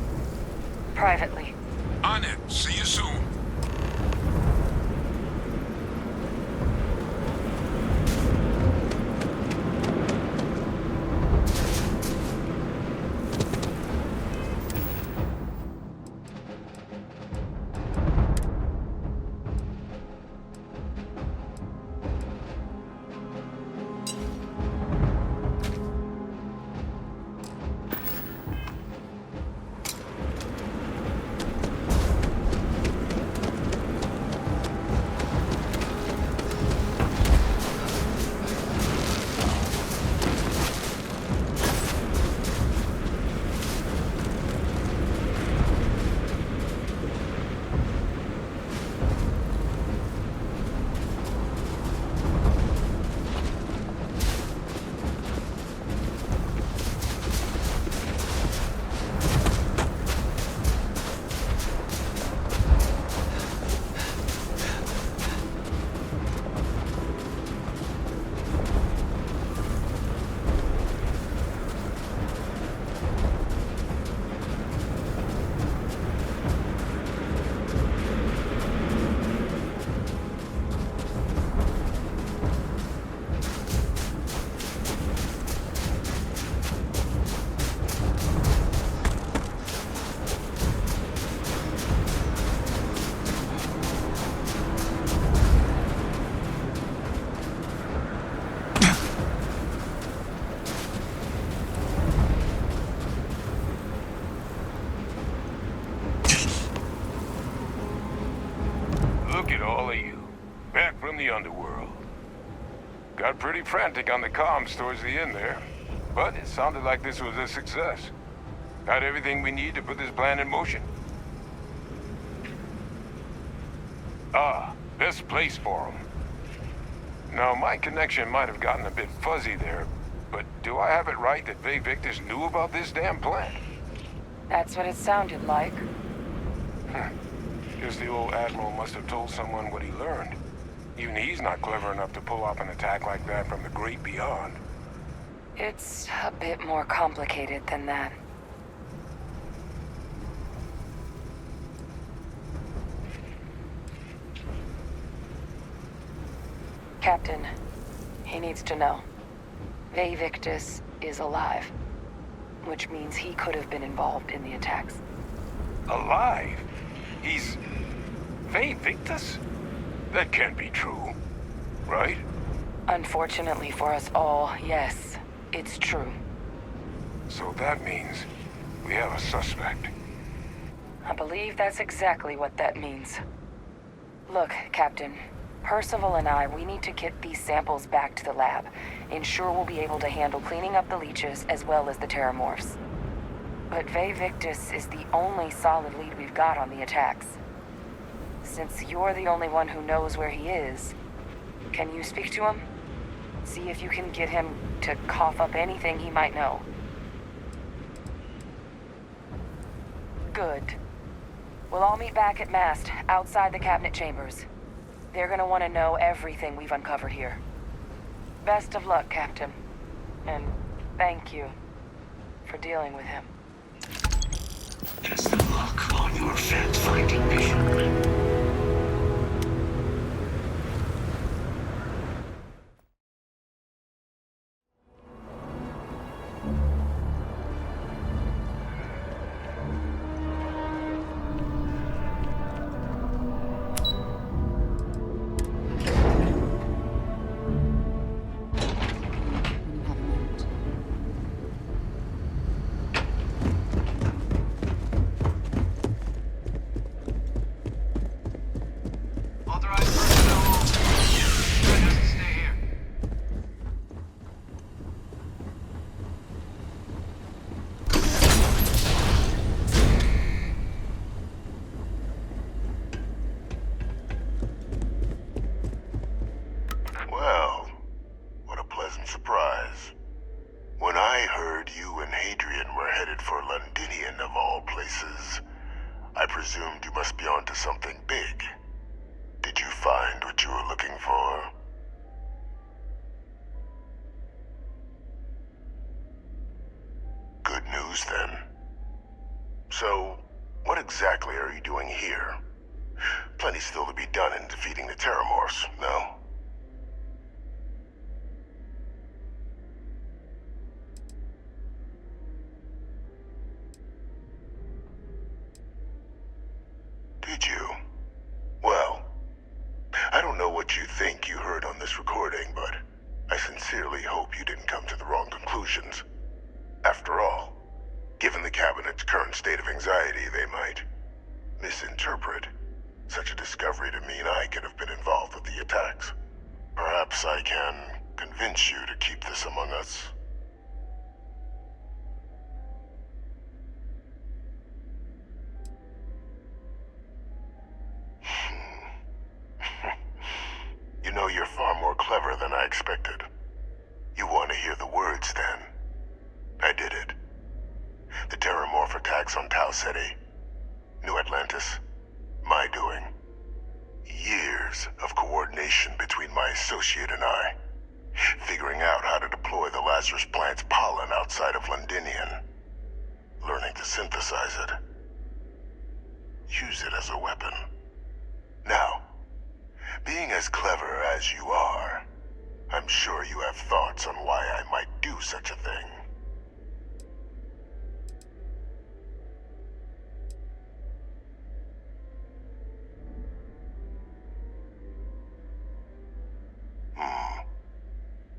Privately. On it. See you soon. The underworld. Got pretty frantic on the comms towards the end there, but it sounded like this was a success. Got everything we need to put this plan in motion. Best place for them. Now, my connection might have gotten a bit fuzzy there, but do I have it right that Vay Victus knew about this damn plan? That's what it sounded like. Guess the old Admiral must have told someone what he learned. Even he's not clever enough to pull off an attack like that from the great beyond. It's a bit more complicated than that. Captain, he needs to know. Victus is alive, which means he could have been involved in the attacks. Alive? He's... Victus? That can't be true, right? Unfortunately for us all, yes, it's true. So that means we have a suspect. I believe that's exactly what that means. Look, Captain, Percival and we need to get these samples back to the lab. Ensure we'll be able to handle cleaning up the leeches as well as the terramorphs. But Victus is the only solid lead we've got on the attacks. Since you're the only one who knows where he is, can you speak to him? See if you can get him to cough up anything he might know. Good. We'll all meet back at Mast, outside the cabinet chambers. They're gonna want to know everything we've uncovered here. Best of luck, Captain. And thank you for dealing with him. Best of luck on your fact-finding mission. So, what exactly are you doing here? Plenty still to be done in defeating the terramorphs, no? Did you? Well, I don't know what you think you heard on this recording, but I sincerely hope you didn't come to the wrong conclusions. After all, given the Cabinet's current state of anxiety, they might misinterpret such a discovery to mean I could have been involved with the attacks. Perhaps I can convince you to keep this among us. You know, you're far more clever than I expected. You want to hear the words, then? I did it. The terramorph attacks on Tau Ceti, New Atlantis, my doing. Years of coordination between my associate and I, figuring out how to deploy the Lazarus plant's pollen outside of Londinian, learning to synthesize it, use it as a weapon. Now, being as clever as you are, I'm sure you have thoughts on why I might do such a thing.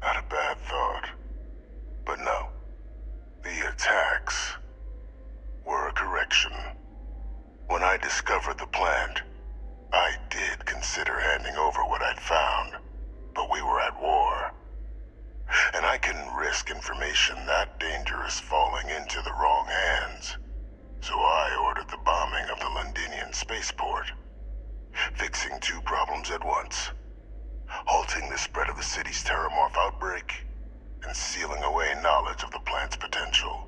Not a bad thought. But no. The attacks were a correction. When I discovered the plant, I did consider handing over what I'd found, but we were at war. And I couldn't risk information that dangerous falling into the wrong hands. So I ordered the bombing of the Londinian spaceport, fixing two problems at once. Halting the spread of the city's terramorph outbreak, and sealing away knowledge of the plant's potential.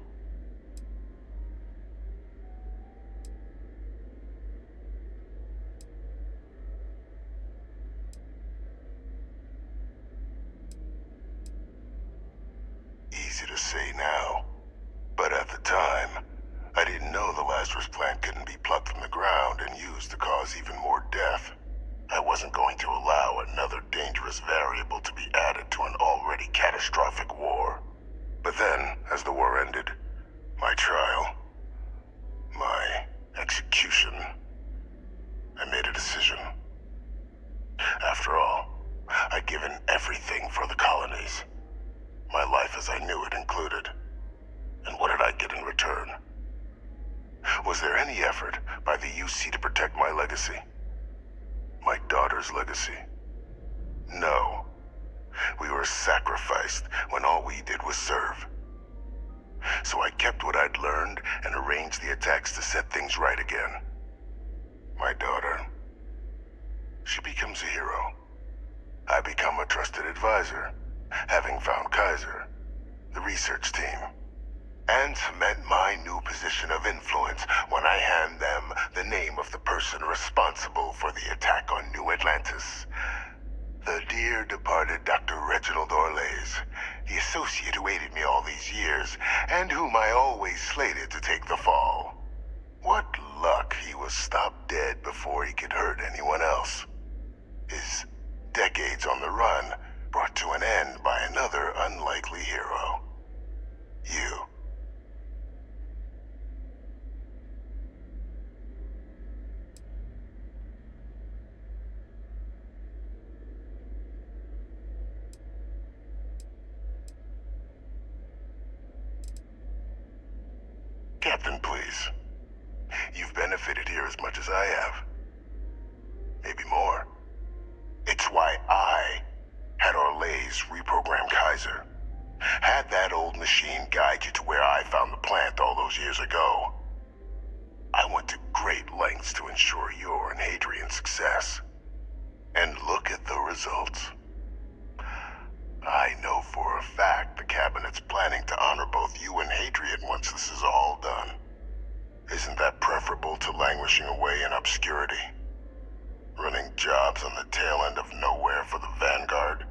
variable to be added to an already catastrophic war. But then, as the war ended, my trial, my execution, I made a decision. After all, I'd given everything for the colonies. My life as I knew it included. And what did I get in return? Was there any effort by the UC to protect my legacy? My daughter's legacy? No. We were sacrificed when all we did was serve. So I kept what I'd learned and arranged the attacks to set things right again. My daughter, she becomes a hero. I become a trusted advisor, having found Kaiser, the research team, and cement my new position of influence when I hand them the name of the person responsible for the attack on New Atlantis. The dear departed Dr. Reginald Orlays, the associate who aided me all these years, and whom I always slated to take the fall. What luck he was stopped dead before he could hurt anyone else. His decades on the run brought to an end by another unlikely hero. You. Captain, please. You've benefited here as much as I have. Maybe more. It's why I had Orlays reprogram Kaiser. Had that old machine guide you to where I found the plant all those years ago. I went to great lengths to ensure your and Hadrian's success. And look at the results. I know for a fact the Cabinet's planning to honor both you and Hadrian once this is all done. Isn't that preferable to languishing away in obscurity? Running jobs on the tail end of nowhere for the Vanguard?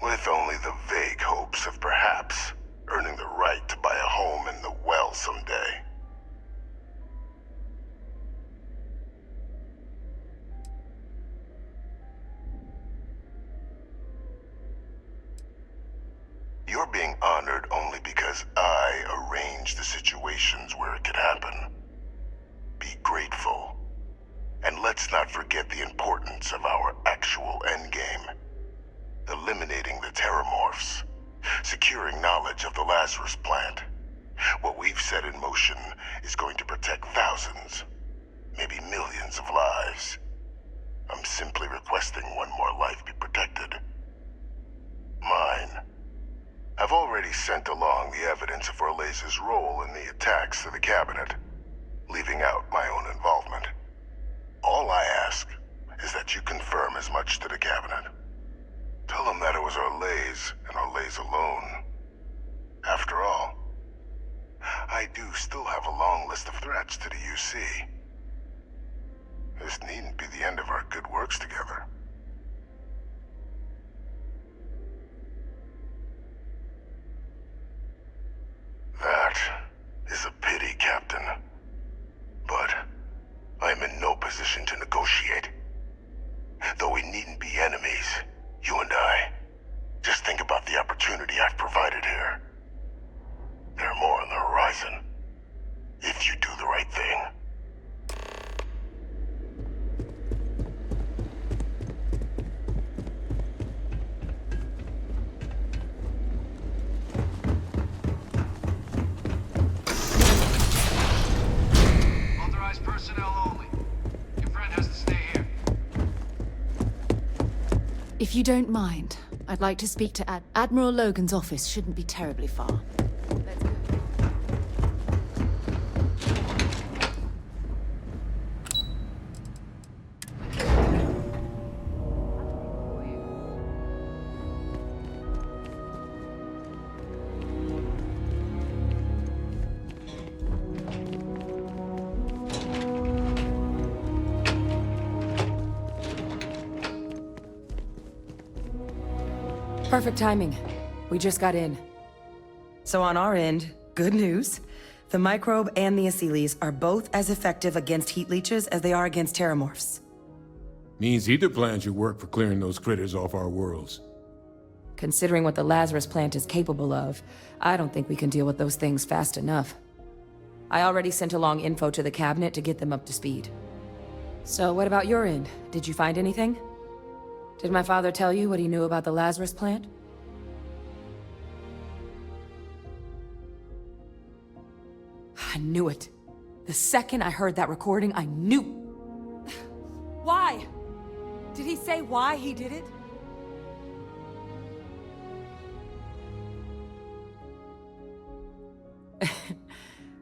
With only the vague hopes of perhaps earning the right to buy a home in the well someday. You're being honored only because I arranged the situations where it could happen. Be grateful. And let's not forget the importance of our actual endgame. Eliminating the terramorphs. Securing knowledge of the Lazarus plant. What we've set in motion is going to protect thousands, maybe millions of lives. I'm simply requesting one more life be protected. Mine. I've already sent along the evidence of Orlays' role in the attacks to the Cabinet, leaving out my own involvement. All I ask is that you confirm as much to the Cabinet. Tell them that it was Orlays and Orlays alone. After all, I do still have a long list of threats to the UC. This needn't be the end of our good works together. That is a pity, Captain. But I'm in no position to negotiate. Though we needn't be enemies, you and I. Just think about the opportunity I've provided here. There are more on the horizon. If you do the right thing. Personnel only. Your friend has to stay here. If you don't mind, I'd like to speak to Admiral Logan's office. Shouldn't be terribly far. Let's go. Perfect timing. We just got in. So on our end, good news. The microbe and the Asylees are both as effective against heat leeches as they are against terramorphs. Means either plan should work for clearing those critters off our worlds. Considering what the Lazarus plant is capable of, I don't think we can deal with those things fast enough. I already sent along info to the cabinet to get them up to speed. So what about your end? Did you find anything? Did my father tell you what he knew about the Lazarus plant? I knew it. The second I heard that recording, I knew. Why? Did he say why he did it?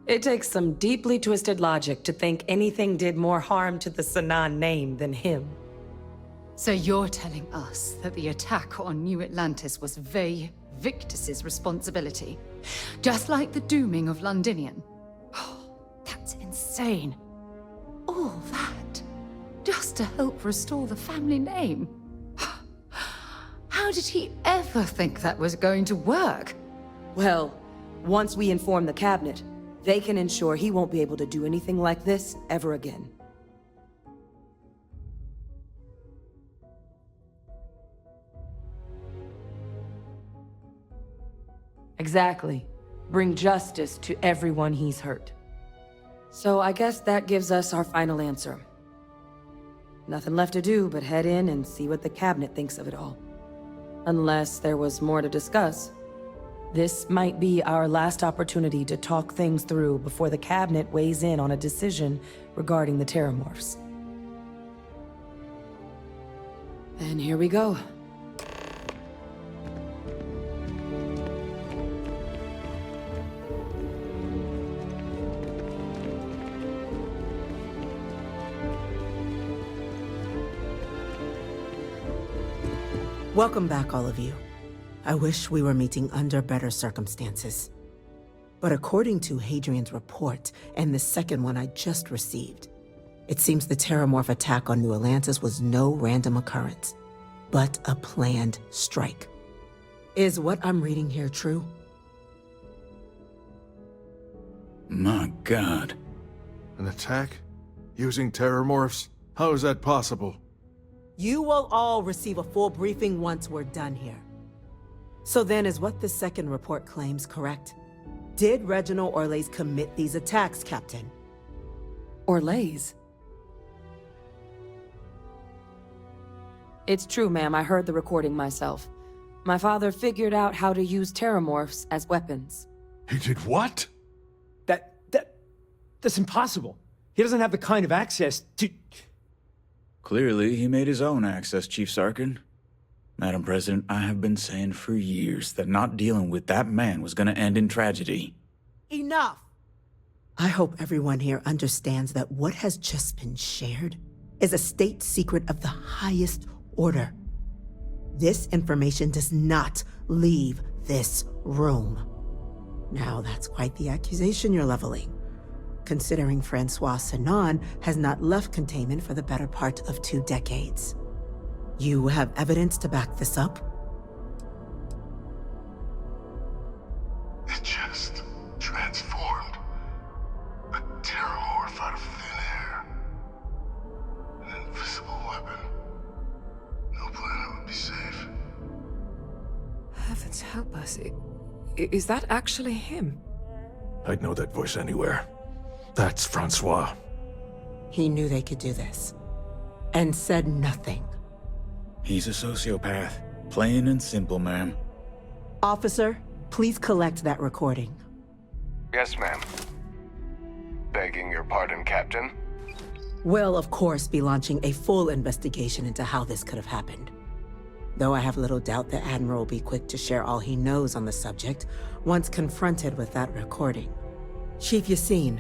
It takes some deeply twisted logic to think anything did more harm to the Sanan name than him. So you're telling us that the attack on New Atlantis was Victus's responsibility? Just like the dooming of Londinian? Oh, that's insane. All that, just to help restore the family name? How did he ever think that was going to work? Well, once we inform the cabinet, they can ensure he won't be able to do anything like this ever again. Exactly. Bring justice to everyone he's hurt. So I guess that gives us our final answer. Nothing left to do but head in and see what the cabinet thinks of it all. Unless there was more to discuss. This might be our last opportunity to talk things through before the cabinet weighs in on a decision regarding the Terramorphs. Then here we go. Welcome back, all of you. I wish we were meeting under better circumstances. But according to Hadrian's report, and the second one I just received, it seems the Terramorph attack on New Atlantis was no random occurrence, but a planned strike. Is what I'm reading here true? My God. An attack? Using Terramorphs? How is that possible? You will all receive a full briefing once we're done here. So then, is what the second report claims correct? Did Reginald Orlays commit these attacks, Captain? Orlays? It's true, ma'am. I heard the recording myself. My father figured out how to use Terramorphs as weapons. He did what? That's impossible. He doesn't have the kind of access to... Clearly, he made his own access, Chief Sarkin. Madam President, I have been saying for years that not dealing with that man was gonna end in tragedy. Enough! I hope everyone here understands that what has just been shared is a state secret of the highest order. This information does not leave this room. Now, that's quite the accusation you're leveling, considering Francois Sanan has not left containment for the better part of 2 decades. You have evidence to back this up? It just transformed. A Terramorph out of thin air. An invisible weapon. No planet would be safe. Heavens help us. Is that actually him? I'd know that voice anywhere. That's Francois. He knew they could do this, and said nothing. He's a sociopath. Plain and simple, ma'am. Officer, please collect that recording. Yes, ma'am. Begging your pardon, Captain. We'll, of course, be launching a full investigation into how this could have happened. Though I have little doubt the Admiral will be quick to share all he knows on the subject once confronted with that recording. Chief Yassine,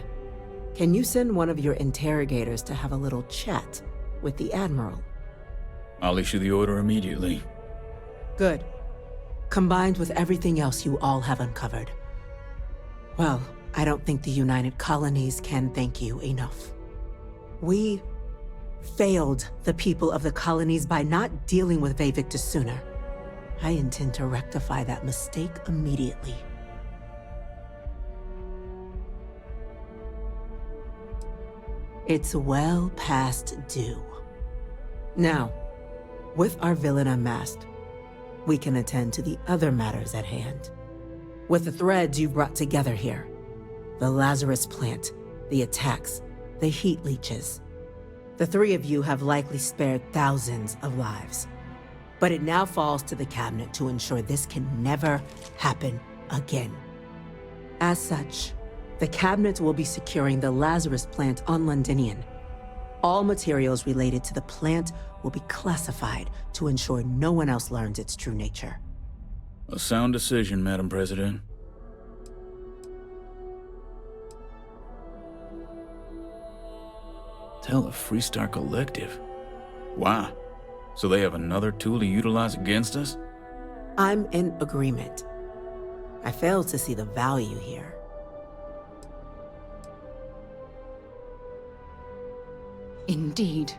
can you send one of your interrogators to have a little chat with the Admiral? I'll issue the order immediately. Good. Combined with everything else you all have uncovered. Well, I don't think the United Colonies can thank you enough. We failed the people of the colonies by not dealing with Victus sooner. I intend to rectify that mistake immediately. It's well past due. Now, with our villain unmasked, we can attend to the other matters at hand. With the threads you've brought together here, the Lazarus plant, the attacks, the heat leeches, the three of you have likely spared thousands of lives. But it now falls to the cabinet to ensure this can never happen again. As such, the cabinet will be securing the Lazarus plant on Londinian. All materials related to the plant will be classified to ensure no one else learns its true nature. A sound decision, Madam President. Tell the FREESTAR Collective. Wow. So they have another tool to utilize against us? I'm in agreement. I fail to see the value here. Indeed.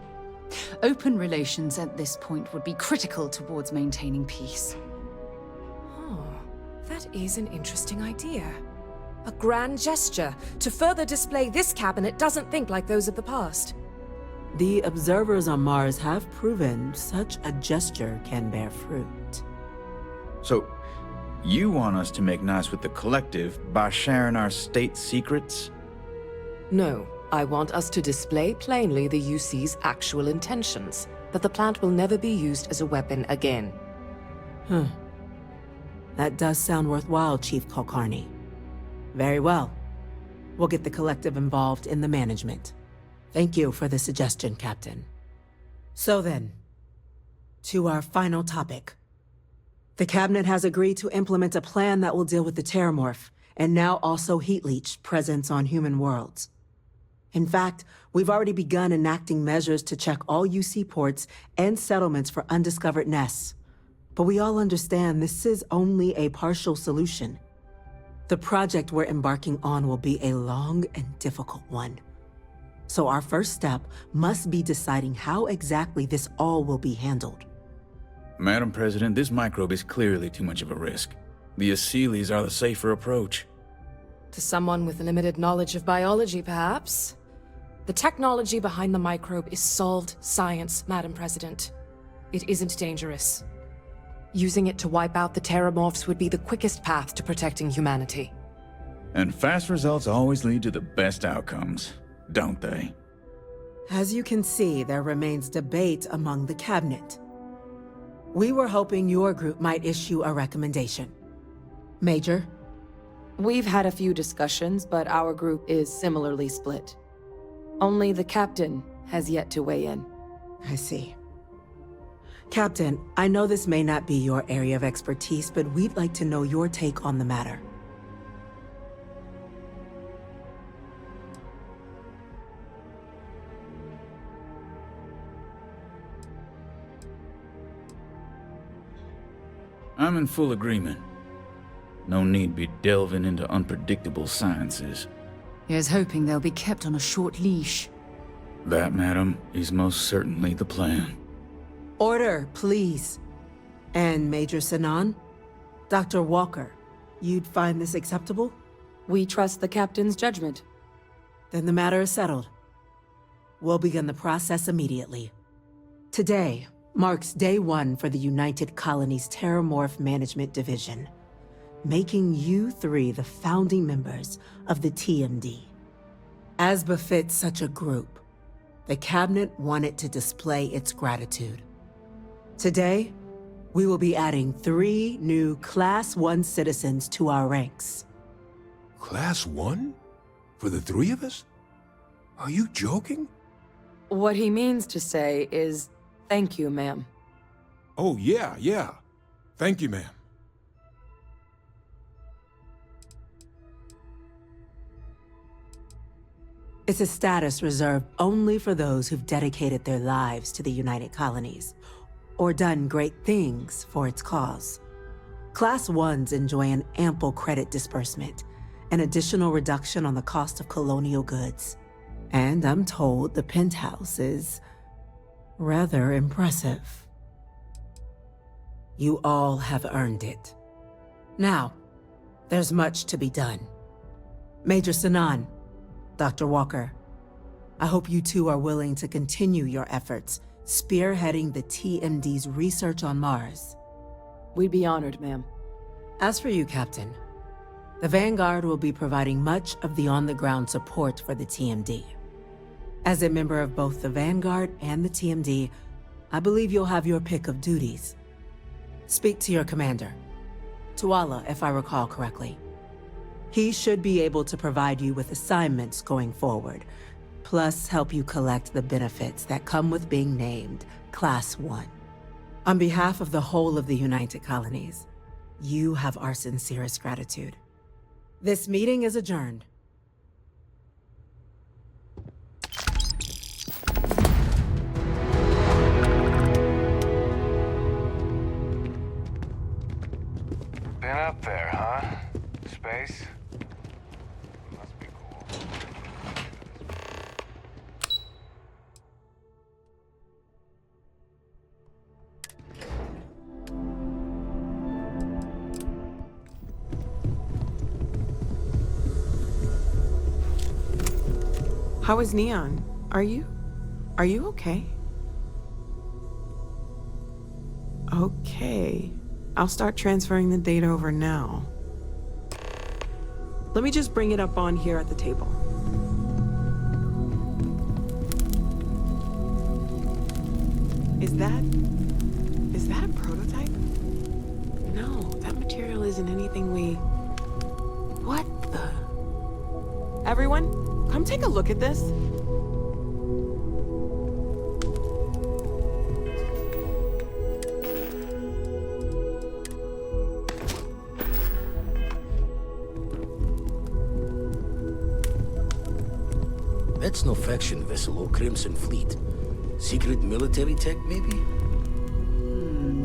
Open relations at this point would be critical towards maintaining peace. Oh, that is an interesting idea. A grand gesture to further display this cabinet doesn't think like those of the past. The observers on Mars have proven such a gesture can bear fruit. So, you want us to make nice with the Collective by sharing our state secrets? No, I want us to display plainly the UC's actual intentions, that the plant will never be used as a weapon again. That does sound worthwhile, Chief Kulkarni. Very well. We'll get the Collective involved in the management. Thank you for the suggestion, Captain. So then, to our final topic. The Cabinet has agreed to implement a plan that will deal with the Terramorph, and now also Heat Leech presence on human worlds. In fact, we've already begun enacting measures to check all UC ports and settlements for undiscovered nests. But we all understand this is only a partial solution. The project we're embarking on will be a long and difficult one. So our first step must be deciding how exactly this all will be handled. Madam President, this microbe is clearly too much of a risk. The Aseles are the safer approach. To someone with limited knowledge of biology, perhaps? The technology behind the microbe is solved science, Madam President. It isn't dangerous. Using it to wipe out the Terramorphs would be the quickest path to protecting humanity. And fast results always lead to the best outcomes, don't they? As you can see, there remains debate among the Cabinet. We were hoping your group might issue a recommendation. Major? We've had a few discussions, but our group is similarly split. Only the Captain has yet to weigh in. I see. Captain, I know this may not be your area of expertise, but we'd like to know your take on the matter. I'm in full agreement. No need be delving into unpredictable sciences. Here's hoping they'll be kept on a short leash. That, madam, is most certainly the plan. Order, please. And Major Sinan? Dr. Walker, you'd find this acceptable? We trust the Captain's judgment. Then the matter is settled. We'll begin the process immediately. Today marks day one for the United Colonies Terramorph Management Division, making you three the founding members of the TMD. As befits such a group, the Cabinet wanted to display its gratitude. Today, we will be adding 3 new Class 1 citizens to our ranks. Class 1? For the 3 of us? Are you joking? What he means to say is, thank you, ma'am. Oh, yeah. Thank you, ma'am. It's a status reserved only for those who've dedicated their lives to the United Colonies, or done great things for its cause. Class 1s enjoy an ample credit disbursement, an additional reduction on the cost of colonial goods. And I'm told the penthouse is rather impressive. You all have earned it. Now, there's much to be done. Major Sinan, Dr. Walker, I hope you two are willing to continue your efforts spearheading the TMD's research on Mars. We'd be honored, ma'am. As for you, Captain, the Vanguard will be providing much of the on-the-ground support for the TMD. As a member of both the Vanguard and the TMD, I believe you'll have your pick of duties. Speak to your commander, to Allah, if I recall correctly. He should be able to provide you with assignments going forward, plus help you collect the benefits that come with being named Class 1. On behalf of the whole of the United Colonies, you have our sincerest gratitude. This meeting is adjourned. Been up there, huh? Space? Must be cool. How is Neon? Are you okay? Okay. I'll start transferring the data over now. Let me just bring it up on here at the table. Is that a prototype? No, that material isn't anything we... What the... Everyone, come take a look at this. That's no faction vessel or Crimson Fleet. Secret military tech, maybe?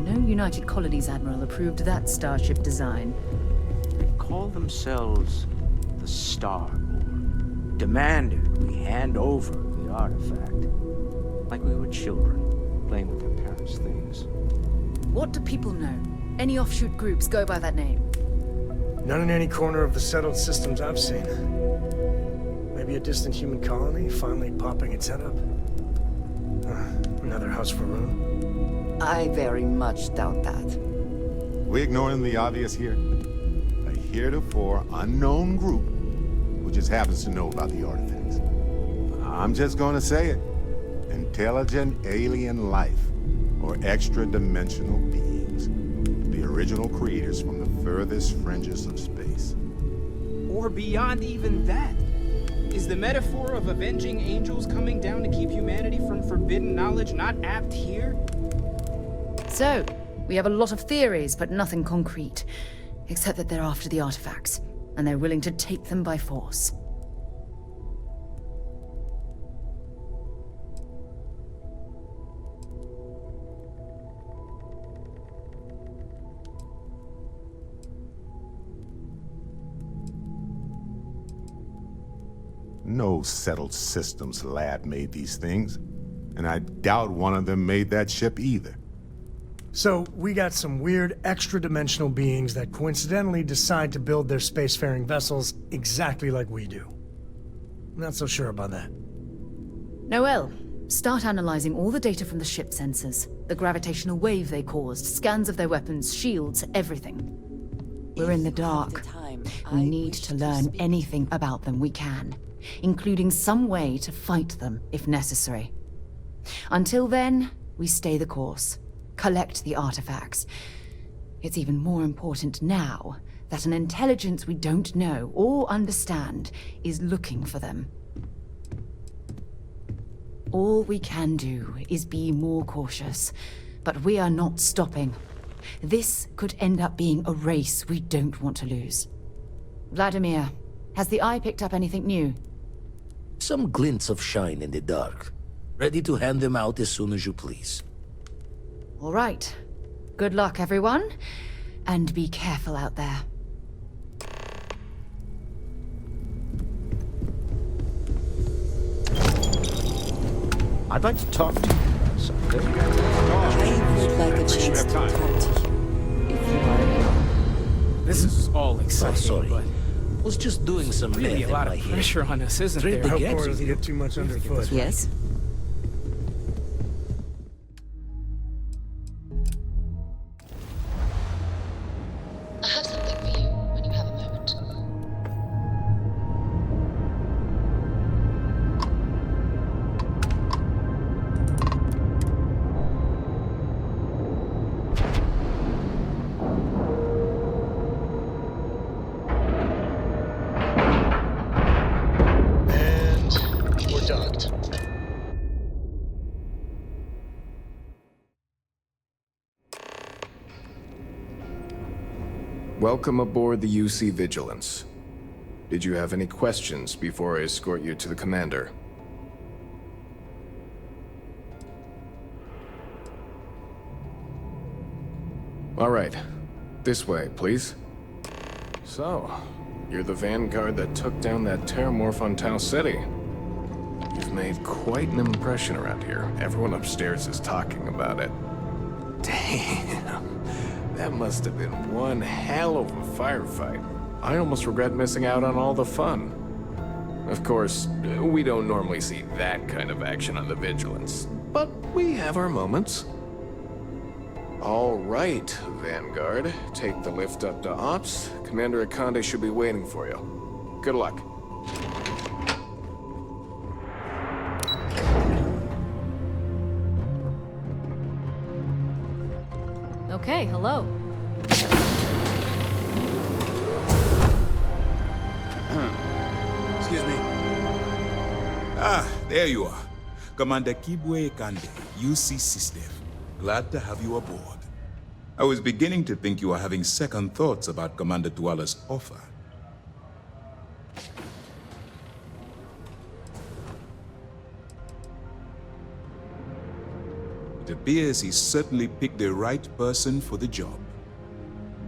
No United Colonies Admiral approved that starship design. Call themselves the Star Board. Demanded we hand over the artifact. Like we were children, playing with their parents' things. What do people know? Any offshoot groups go by that name? None in any corner of the settled systems I've seen. Maybe a distant human colony finally popping its head up. Another house for Rune. I very much doubt that. We're ignoring the obvious here. A heretofore unknown group who just happens to know about the artifacts. I'm just gonna say it. Intelligent alien life, or extra-dimensional beings. The original creators from the furthest fringes of space. Or beyond even that. Is the metaphor of avenging angels coming down to keep humanity from forbidden knowledge not apt here? So, we have a lot of theories, but nothing concrete. Except that they're after the artifacts, and they're willing to take them by force. No settled systems lab made these things, and I doubt one of them made that ship either. So, we got some weird extra-dimensional beings that coincidentally decide to build their spacefaring vessels exactly like we do. Not so sure about that. Noel, start analyzing all the data from the ship sensors. The gravitational wave they caused, scans of their weapons, shields, everything. We're in the dark. We need to learn anything about them we can, including some way to fight them if necessary. Until then, we stay the course, collect the artifacts. It's even more important now that an intelligence we don't know or understand is looking for them. All we can do is be more cautious, but we are not stopping. This could end up being a race we don't want to lose. Vladimir, has the Eye picked up anything new? Some glints of shine in the dark. Ready to hand them out as soon as you please. All right. Good luck, everyone. And be careful out there. I'd like to talk to you about something. I would like a chance to talk to you, if you are. This is all exciting, sorry. but Was just doing some Really a lot of pressure on us, isn't there? I hope Cora doesn't get too much underfoot. Yes? Welcome aboard the UC Vigilance. Did you have any questions before I escort you to the commander? All right. This way, please. So, you're the vanguard that took down that terramorph on Tau City. You've made quite an impression around here. Everyone upstairs is talking about it. Damn. That must have been one hell of a firefight. I almost regret missing out on all the fun. Of course, we don't normally see that kind of action on the Vigilance, but we have our moments. All right, Vanguard. Take the lift up to Ops. Commander Akande should be waiting for you. Good luck. Okay, hello. Excuse me. Ah, there you are. Commander Kibwe Kande, UC SysDev. Glad to have you aboard. I was beginning to think you were having second thoughts about Commander Tuala's offer. It appears he certainly picked the right person for the job.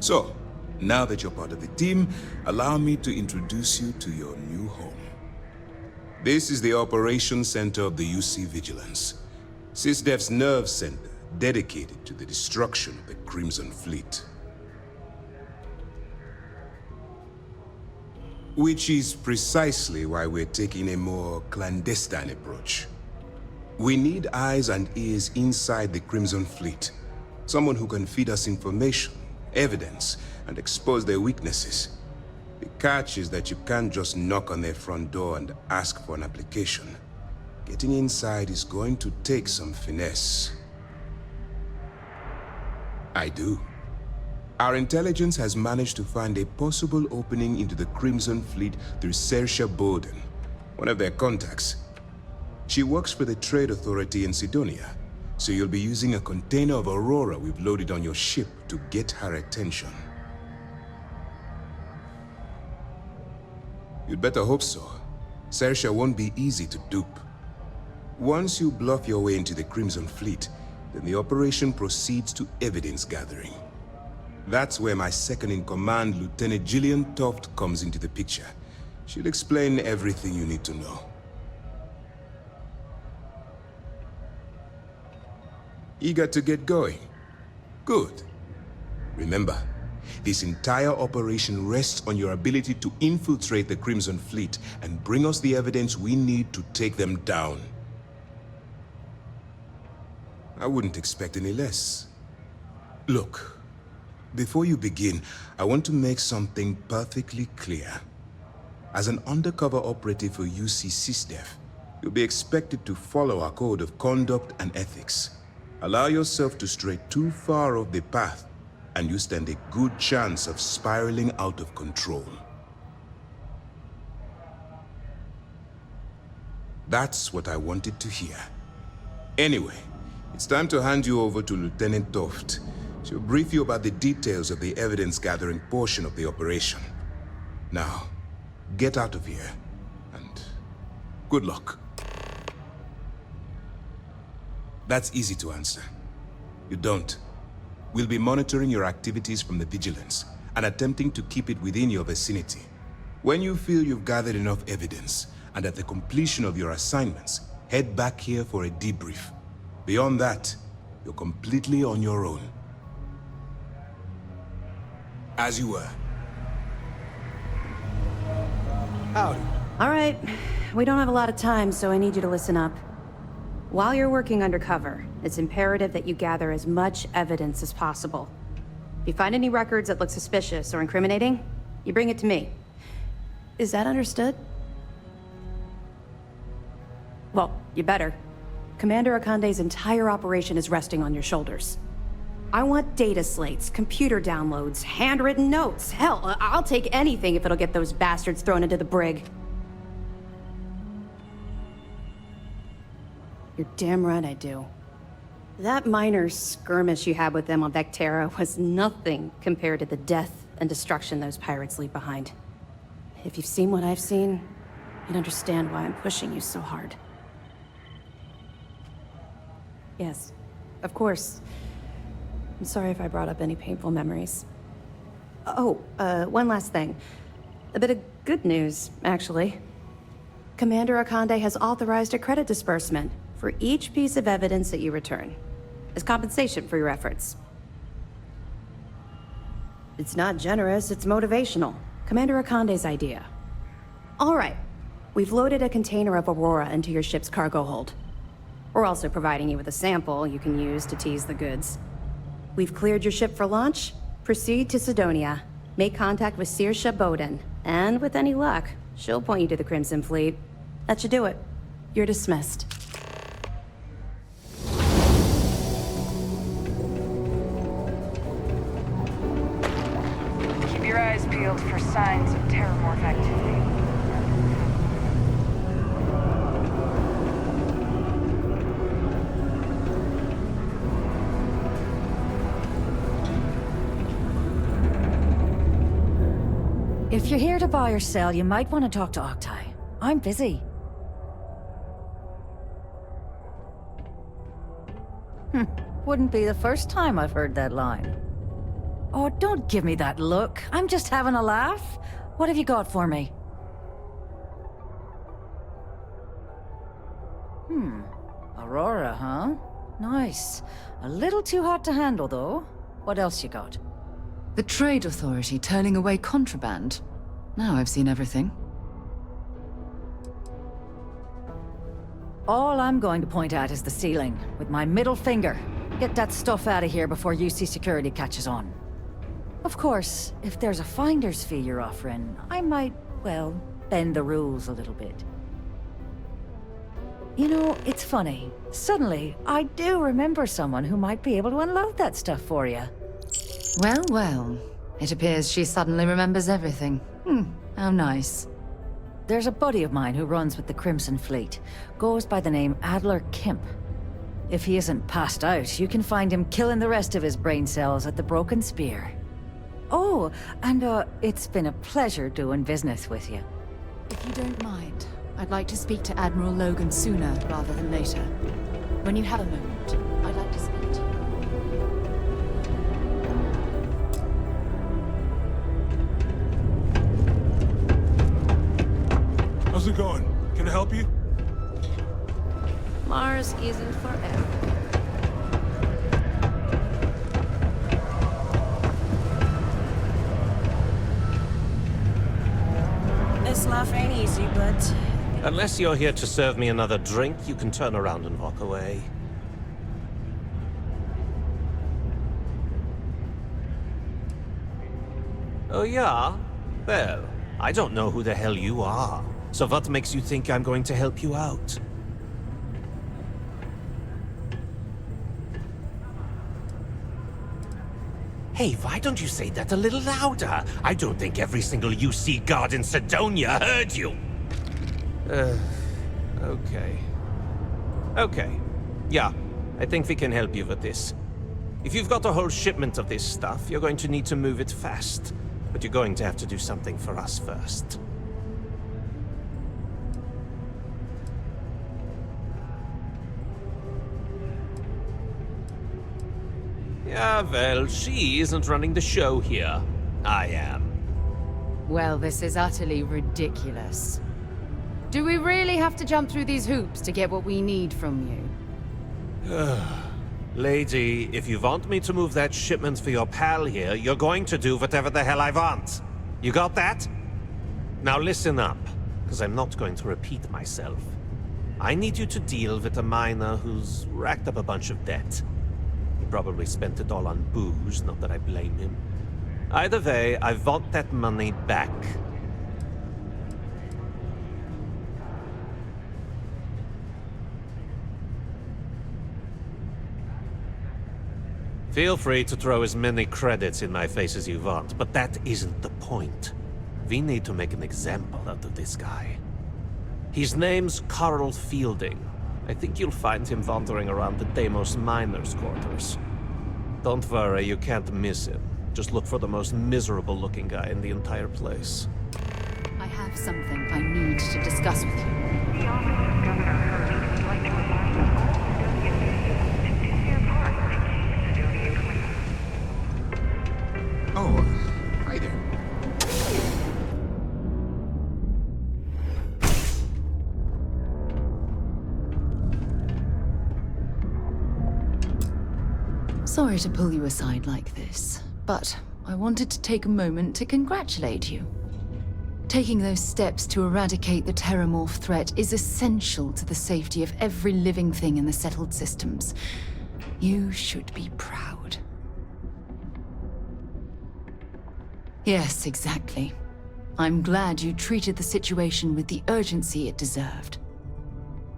So, now that you're part of the team, allow me to introduce you to your new home. This is the Operations Center of the UC Vigilance, SysDev's nerve center, dedicated to the destruction of the Crimson Fleet. Which is precisely why we're taking a more clandestine approach. We need eyes and ears inside the Crimson Fleet. Someone who can feed us information, evidence, and expose their weaknesses. The catch is that you can't just knock on their front door and ask for an application. Getting inside is going to take some finesse. I do. Our intelligence has managed to find a possible opening into the Crimson Fleet through Saoirse Bowden, one of their contacts. She works for the Trade Authority in Sidonia, so you'll be using a container of Aurora we've loaded on your ship to get her attention. You'd better hope so. Saoirse won't be easy to dupe. Once you bluff your way into the Crimson Fleet, then the operation proceeds to evidence gathering. That's where my second-in-command, Lieutenant Gillian Toft, comes into the picture. She'll explain everything you need to know. Eager to get going? Good. Remember, this entire operation rests on your ability to infiltrate the Crimson Fleet and bring us the evidence we need to take them down. I wouldn't expect any less. Look, before you begin, I want to make something perfectly clear. As an undercover operative for UC SysDev, you'll be expected to follow our code of conduct and ethics. Allow yourself to stray too far off the path, and you stand a good chance of spiraling out of control. That's what I wanted to hear. Anyway, it's time to hand you over to Lieutenant Toft. She'll brief you about the details of the evidence-gathering portion of the operation. Now, get out of here, and good luck. That's easy to answer. You don't. We'll be monitoring your activities from the Vigilance and attempting to keep it within your vicinity. When you feel you've gathered enough evidence, and at the completion of your assignments, head back here for a debrief. Beyond that, you're completely on your own. As you were. Howdy. All right. We don't have a lot of time, so I need you to listen up. While you're working undercover, it's imperative that you gather as much evidence as possible. If you find any records that look suspicious or incriminating, you bring it to me. Is that understood? Well, you better. Commander Akande's entire operation is resting on your shoulders. I want data slates, computer downloads, handwritten notes. Hell, I'll take anything if it'll get those bastards thrown into the brig. You're damn right I do. That minor skirmish you had with them on Vectera was nothing compared to the death and destruction those pirates leave behind. If you've seen what I've seen, you'd understand why I'm pushing you so hard. Yes, of course. I'm sorry if I brought up any painful memories. Oh, one last thing. A bit of good news, actually. Commander Akande has authorized a credit disbursement for each piece of evidence that you return, as compensation for your efforts. It's not generous, it's motivational. Commander Akande's idea. All right, we've loaded a container of Aurora into your ship's cargo hold. We're also providing you with a sample you can use to tease the goods. We've cleared your ship for launch. Proceed to Sidonia. Make contact with Saoirse Bowden. And with any luck, she'll point you to the Crimson Fleet. That should do it. You're dismissed. Keep your eyes peeled for signs of terrormorph activity. If you're here to buy or sell, you might want to talk to Octai. I'm busy. Wouldn't be the first time I've heard that line. Oh, don't give me that look. I'm just having a laugh. What have you got for me? Aurora, huh? Nice. A little too hot to handle, though. What else you got? The Trade Authority turning away contraband. Now I've seen everything. All I'm going to point at is the ceiling, with my middle finger. Get that stuff out of here before UC security catches on. Of course, if there's a finder's fee you're offering, I might, well, bend the rules a little bit. You know, it's funny. Suddenly, I do remember someone who might be able to unload that stuff for you. Well, well. It appears she suddenly remembers everything. How nice. There's a buddy of mine who runs with the Crimson Fleet. Goes by the name Adler Kemp. If he isn't passed out, you can find him killing the rest of his brain cells at the Broken Spear. Oh, and it's been a pleasure doing business with you. If you don't mind, I'd like to speak to Admiral Logan sooner rather than later. When you have a moment, I'd like to speak to you. How's it going? Can I help you? Mars isn't forever. This life ain't easy, but... Unless you're here to serve me another drink, you can turn around and walk away. Oh yeah? Well, I don't know who the hell you are. So what makes you think I'm going to help you out? Hey, why don't you say that a little louder? I don't think every single UC guard in Sidonia heard you. Okay. Okay. Yeah, I think we can help you with this. If you've got a whole shipment of this stuff, you're going to need to move it fast. But you're going to have to do something for us first. Yeah, well, she isn't running the show here. I am. Well, this is utterly ridiculous. Do we really have to jump through these hoops to get what we need from you? Lady, if you want me to move that shipment for your pal here, you're going to do whatever the hell I want. You got that? Now listen up, because I'm not going to repeat myself. I need you to deal with a miner who's racked up a bunch of debt. He probably spent it all on booze, not that I blame him. Either way, I want that money back. Feel free to throw as many credits in my face as you want, but that isn't the point. We need to make an example out of this guy. His name's Carl Fielding. I think you'll find him wandering around the Deimos miners' quarters. Don't worry, you can't miss him. just look for the most miserable-looking guy in the entire place. I have something I need to discuss with you. Oh, hi there. Sorry to pull you aside like this, but I wanted to take a moment to congratulate you. Taking those steps to eradicate the Terramorph threat is essential to the safety of every living thing in the settled systems. You should be proud. Yes, exactly. I'm glad you treated the situation with the urgency it deserved.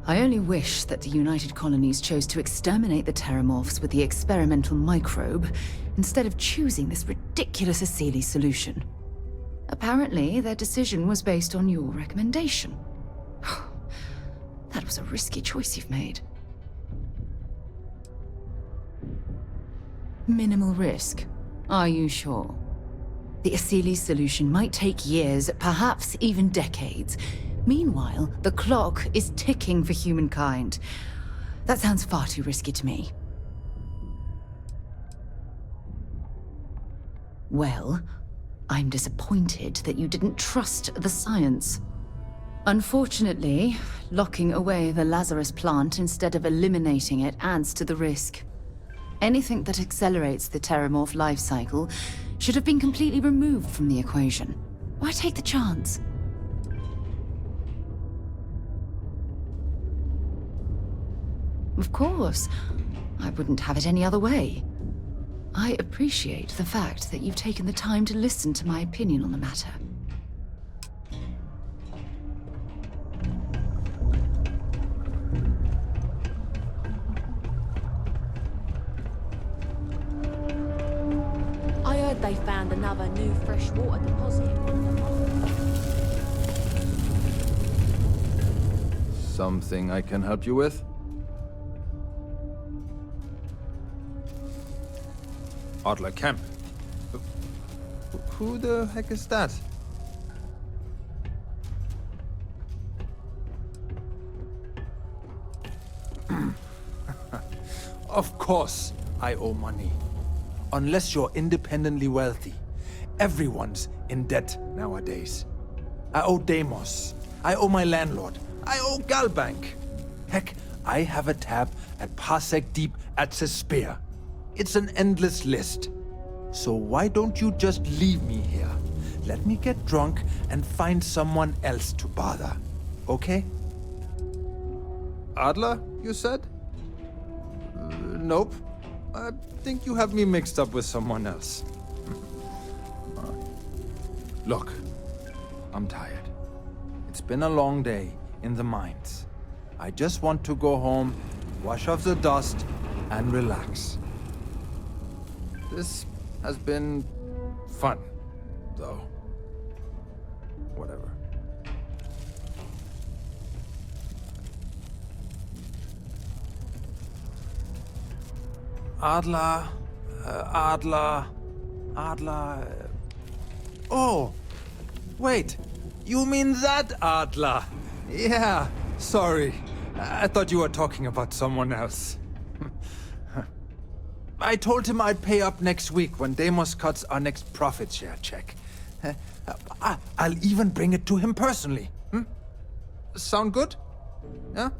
I only wish that the United Colonies chose to exterminate the Terramorphs with the experimental microbe, instead of choosing this ridiculous Asili solution. Apparently, their decision was based on your recommendation. That was a risky choice you've made. Minimal risk. Are you sure? The Asili solution might take years, perhaps even decades. Meanwhile, the clock is ticking for humankind. That sounds far too risky to me. Well, I'm disappointed that you didn't trust the science. Unfortunately, locking away the Lazarus plant instead of eliminating it adds to the risk. Anything that accelerates the Terramorph life cycle should have been completely removed from the equation. Why take the chance? Of course. I wouldn't have it any other way. I appreciate the fact that you've taken the time to listen to my opinion on the matter. I heard they found another new freshwater deposit. Something I can help you with? Adler Camp. Who the heck is that? Of course I owe money. Unless you're independently wealthy. Everyone's in debt nowadays. I owe Deimos. I owe my landlord. I owe Galbank. Heck, I have a tab at Parsec Deep at Cespear. It's an endless list. So why don't you just leave me here? Let me get drunk and find someone else to bother. Okay? Adler, you said? Nope. I think you have me mixed up with someone else. Look, I'm tired. It's been a long day in the mines. I just want to go home, wash off the dust, and relax. This has been fun, though. Whatever. Adler. Oh, wait. You mean that Adler? Yeah, sorry. I thought you were talking about someone else. I told him I'd pay up next week when Deimos cuts our next profit share check. I'll even bring it to him personally. Sound good? Yeah?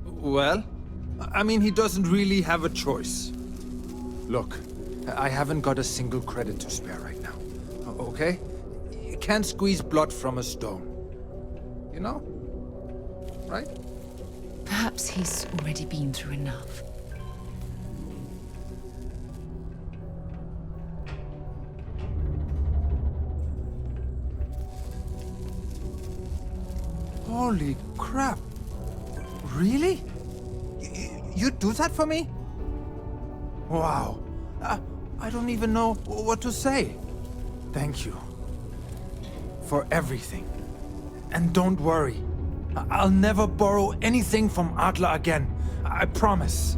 Well, I mean, he doesn't really have a choice. Look, I haven't got a single credit to spare right now, okay? You can't squeeze blood from a stone. You know? Right? Perhaps he's already been through enough. Holy crap. Really? You'd do that for me? Wow. I don't even know what to say. Thank you. For everything. And don't worry. I'll never borrow anything from Adler again. I promise.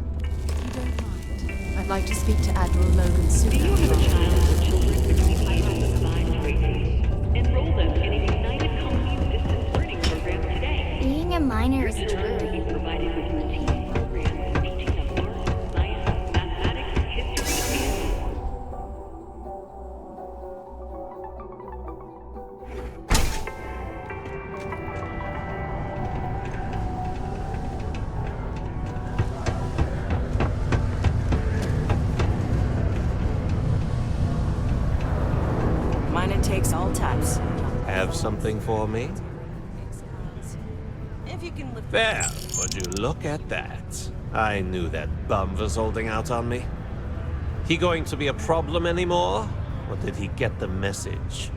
I'd like to speak to Admiral Logan soon. Do you have a child or children between highly civilized races? Enroll them in a United Colonies distance learning program today. Being a minor is Your child will true. be provided with routine programs teaching them art, science, mathematics, history, and more. Mine takes all types. Have something for me? If you can lift. There, would you look at that? I knew that bum was holding out on me. He going to be a problem anymore? Or did he get the message?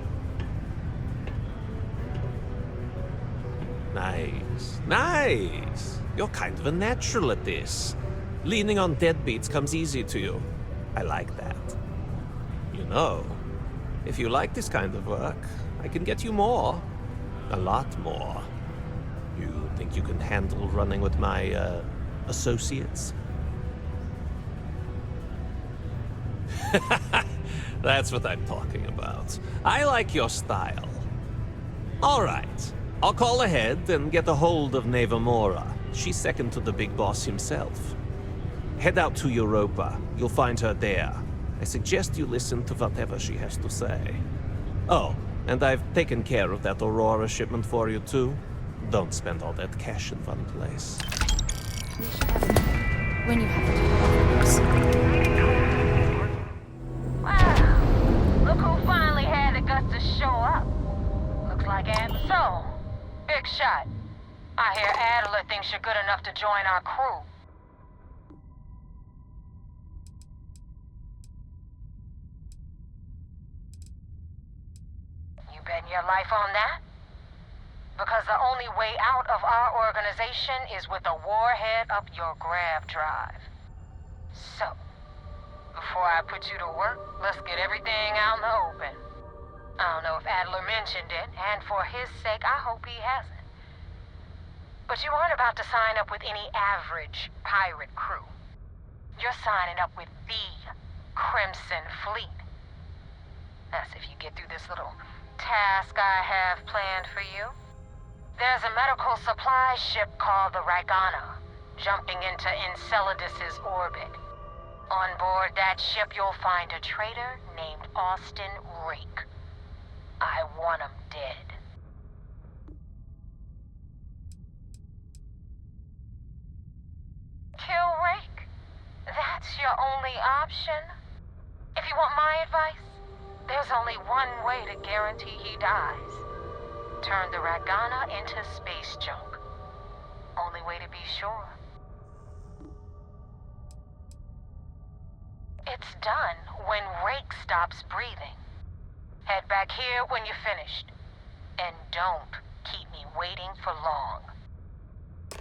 Nice, nice. You're kind of a natural at this. Leaning on deadbeats comes easy to you. I like that. You know, if you like this kind of work, I can get you more. A lot more. You think you can handle running with my, associates? That's what I'm talking about. I like your style. All right. I'll call ahead and get a hold of Nevamora. She's second to the big boss himself. Head out to Europa. You'll find her there. I suggest you listen to whatever she has to say. Oh, and I've taken care of that Aurora shipment for you too. Don't spend all that cash in one place. When you have it. Wow, look who finally had the guts to show up. Looks like so. Big shot. I hear Adler thinks you're good enough to join our crew. You betting your life on that? Because the only way out of our organization is with a warhead up your grab drive. So, before I put you to work, let's get everything out in the open. I don't know if Adler mentioned it, and for his sake, I hope he hasn't. But you aren't about to sign up with any average pirate crew. You're signing up with the Crimson Fleet. That's if you get through this little task I have planned for you. There's a medical supply ship called the Ragana, jumping into Enceladus's orbit. On board that ship, you'll find a traitor named Austin Rake. I want him dead. Kill Rake? That's your only option? If you want my advice, there's only one way to guarantee he dies. Turn the Ragana into space junk. Only way to be sure. It's done when Rake stops breathing. Head back here when you're finished. And don't keep me waiting for long.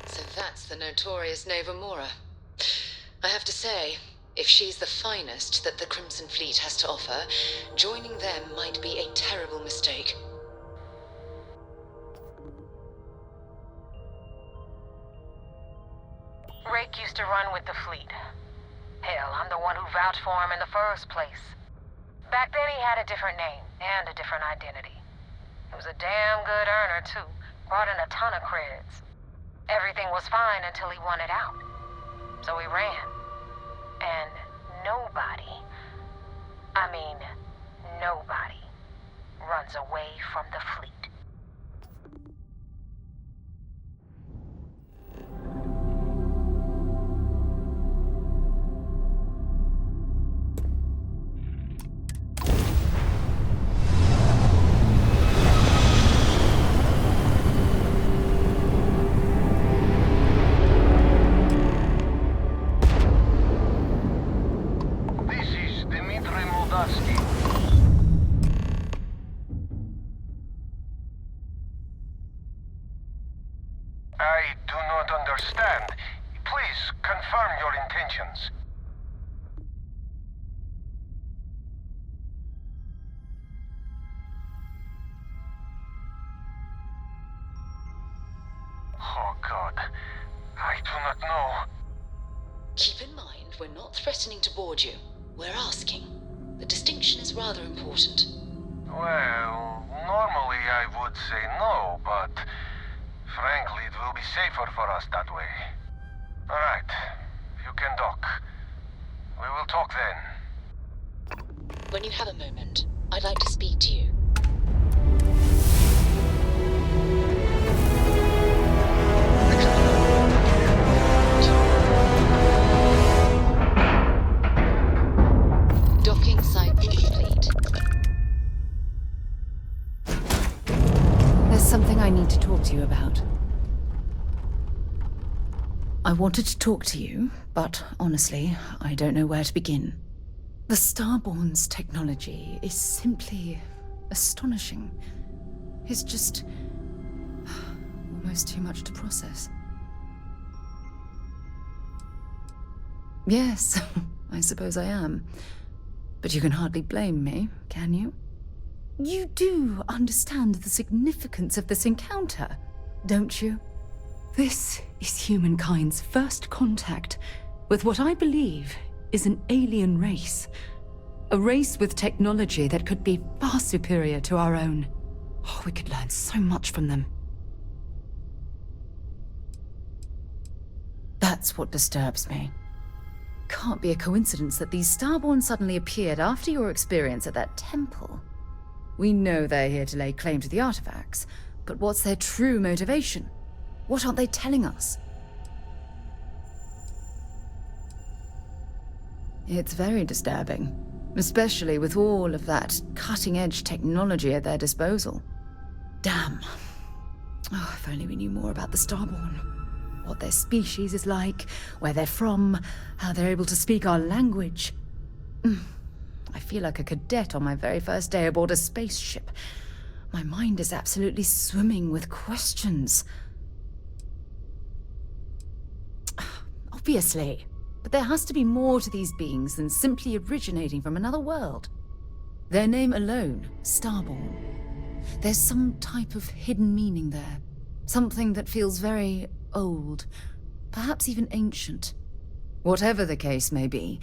So that's the notorious Nevamora. I have to say, if she's the finest that the Crimson Fleet has to offer, joining them might be a terrible mistake. Rake used to run with the fleet. Hell, I'm the one who vouched for him in the first place. Back then he had a different name and a different identity. He was a damn good earner too, brought in a ton of creds. Everything was fine until he wanted out. So he ran. And nobody, I mean nobody, runs away from the fleet. I do not understand. Please confirm your intentions. thought. I do not know. Keep in mind, we're not threatening to board you. We're asking. The distinction is rather important. Well, normally I would say no, but frankly, it will be safer for us that way. All right, you can dock. We will talk then. When you have a moment, I'd like to speak to you. Docking site complete. There's something I need to talk to you about. I wanted to talk to you, but honestly, I don't know where to begin. The Starborn's technology is simply astonishing. It's just almost too much to process. Yes, I suppose I am. But you can hardly blame me, can you? You do understand the significance of this encounter, don't you? This is humankind's first contact with what I believe is an alien race. A race with technology that could be far superior to our own. Oh, we could learn so much from them. That's what disturbs me. Can't be a coincidence that these Starborn suddenly appeared after your experience at that temple. We know they're here to lay claim to the artifacts, but what's their true motivation? What aren't they telling us? It's very disturbing, especially with all of that cutting-edge technology at their disposal. Damn. Oh, if only we knew more about the Starborn. What their species is like, where they're from, how they're able to speak our language. I feel like a cadet on my very first day aboard a spaceship. My mind is absolutely swimming with questions. Obviously, but there has to be more to these beings than simply originating from another world. Their name alone, Starborn. There's some type of hidden meaning there. Something that feels very old, perhaps even ancient. Whatever the case may be,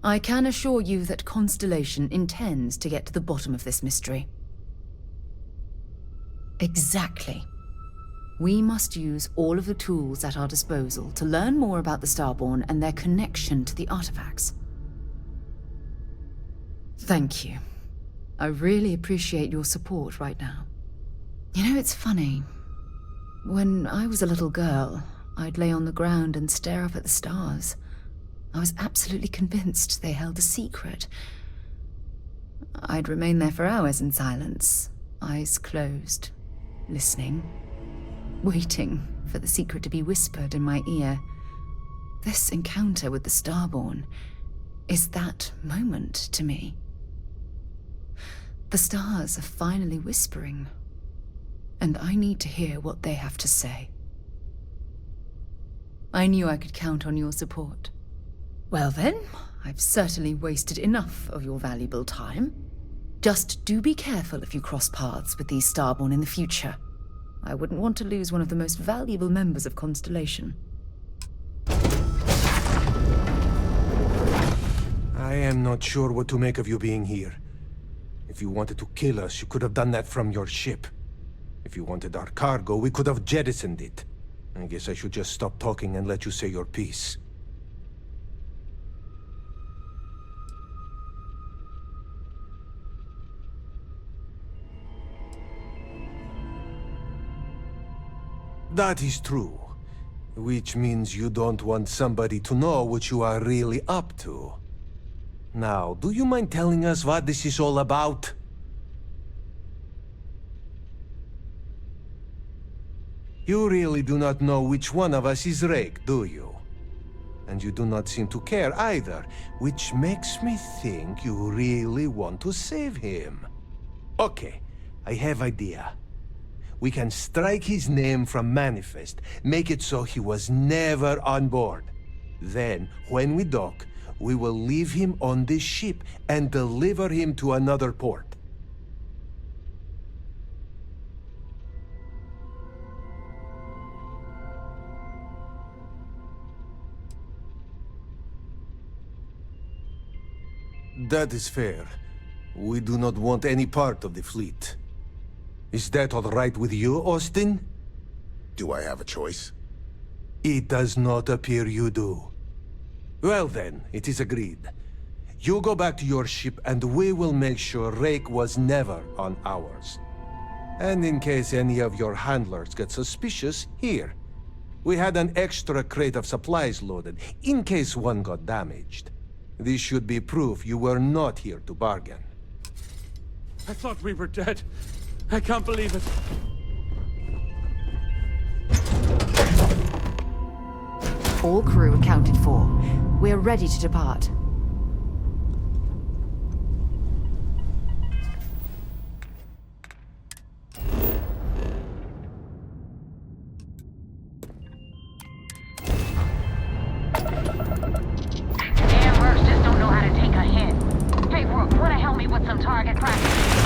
I can assure you that Constellation intends to get to the bottom of this mystery. Exactly. We must use all of the tools at our disposal to learn more about the Starborn and their connection to the artifacts. Thank you. I really appreciate your support right now. You know, it's funny. When I was a little girl, I'd lay on the ground and stare up at the stars. I was absolutely convinced they held a secret. I'd remain there for hours in silence, eyes closed, listening, waiting for the secret to be whispered in my ear. This encounter with the Starborn is that moment to me. The stars are finally whispering, and I need to hear what they have to say. I knew I could count on your support. Well then, I've certainly wasted enough of your valuable time. Just do be careful if you cross paths with these Starborn in the future. I wouldn't want to lose one of the most valuable members of Constellation. I am not sure what to make of you being here. If you wanted to kill us, you could have done that from your ship. If you wanted our cargo, we could have jettisoned it. I guess I should just stop talking and let you say your piece. That is true. Which means you don't want somebody to know what you are really up to. Now, do you mind telling us what this is all about? You really do not know which one of us is Rake, do you? And you do not seem to care either, which makes me think you really want to save him. Okay, I have idea. We can strike his name from Manifest, make it so he was never on board. Then, when we dock, we will leave him on this ship and deliver him to another port. That is fair. We do not want any part of the fleet. Is that all right with you, Austin? Do I have a choice? It does not appear you do. Well then, it is agreed. You go back to your ship and we will make sure Rake was never on ours. And in case any of your handlers get suspicious, here. We had an extra crate of supplies loaded, in case one got damaged. This should be proof you were not here to bargain. I thought we were dead. I can't believe it. All crew accounted for. We're ready to depart. Damn mercs just don't know how to take a hint. Hey, Rook, wanna help me with some target practice?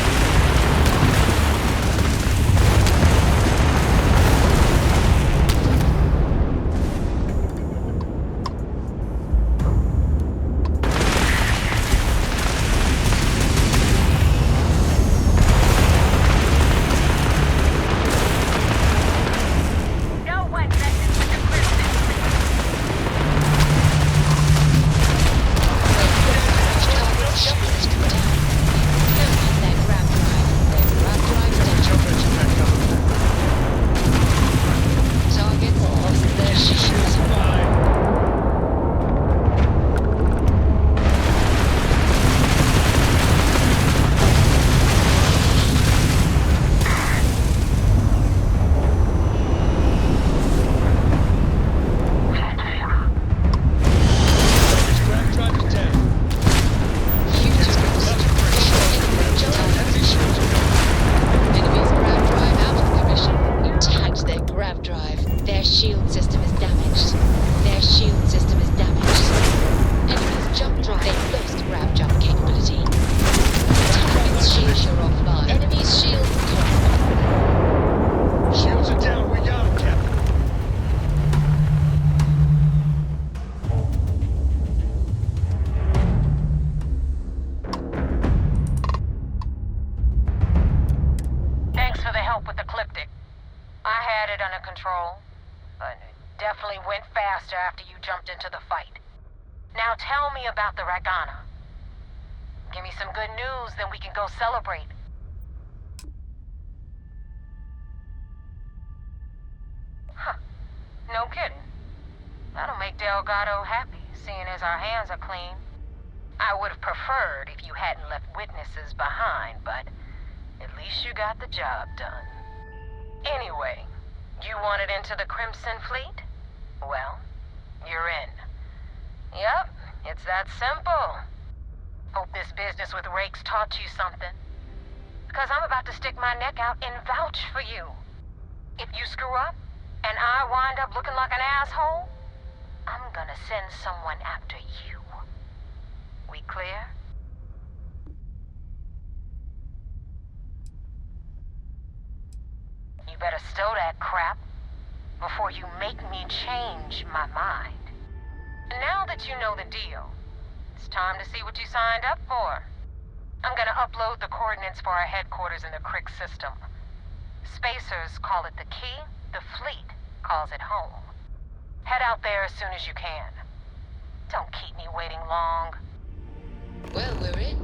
Well, we're in.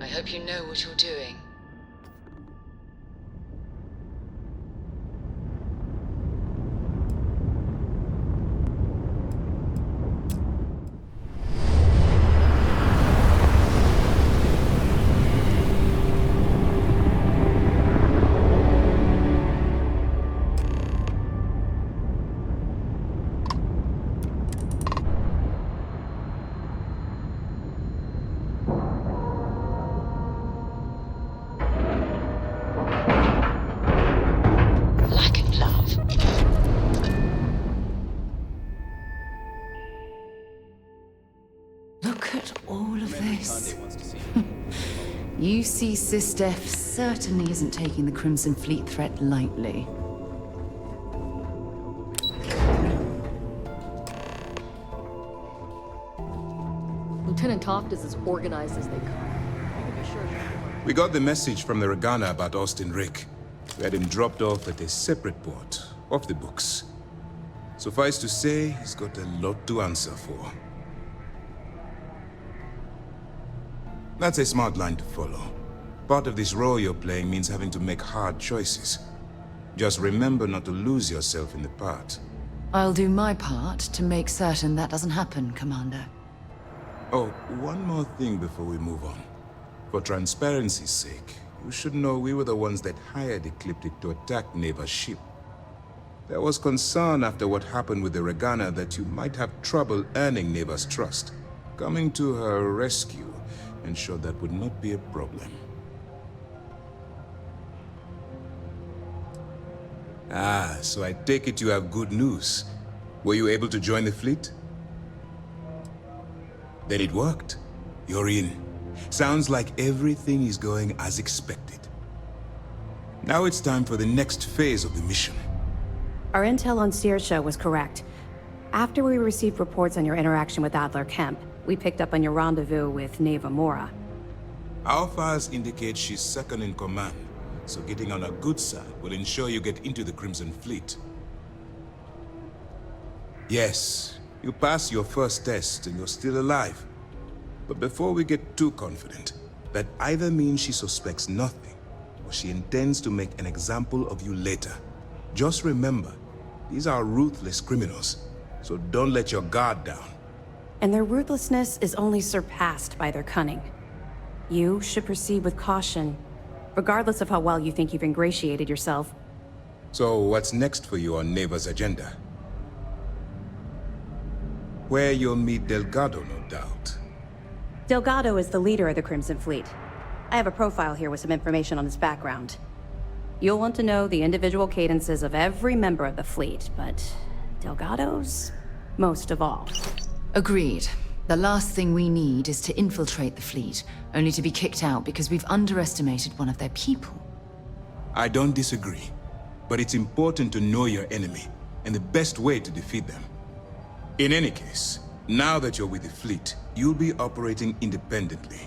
I hope you know what you're doing. You see, SysDef certainly isn't taking the Crimson Fleet threat lightly. Lieutenant Toft is as organized as they come. We got the message from the Regana about Austin Rick. We had him dropped off at a separate port, off the books. Suffice to say, he's got a lot to answer for. That's a smart line to follow. Part of this role you're playing means having to make hard choices. Just remember not to lose yourself in the part. I'll do my part to make certain that doesn't happen, Commander. Oh, one more thing before we move on. For transparency's sake, you should know we were the ones that hired Ecliptic to attack Neva's ship. There was concern after what happened with the Regana that you might have trouble earning Neva's trust. Coming to her rescue ensured that would not be a problem. Ah, so I take it you have good news. Were you able to join the fleet? Then it worked. You're in. Sounds like everything is going as expected. Now it's time for the next phase of the mission. Our intel on Saoirse was correct. After we received reports on your interaction with Adler Kemp, we picked up on your rendezvous with Neva Mora. Our files indicate she's second in command, so getting on her good side will ensure you get into the Crimson Fleet. Yes, you passed your first test and you're still alive. But before we get too confident, that either means she suspects nothing, or she intends to make an example of you later. Just remember, these are ruthless criminals, so don't let your guard down. And their ruthlessness is only surpassed by their cunning. You should proceed with caution, regardless of how well you think you've ingratiated yourself. So what's next for you on Neva's agenda? Where you'll meet Delgado, no doubt. Delgado is the leader of the Crimson Fleet. I have a profile here with some information on his background. You'll want to know the individual cadences of every member of the fleet, but Delgado's most of all. Agreed. The last thing we need is to infiltrate the fleet, only to be kicked out because we've underestimated one of their people. I don't disagree, but it's important to know your enemy and the best way to defeat them. In any case, now that you're with the fleet, you'll be operating independently.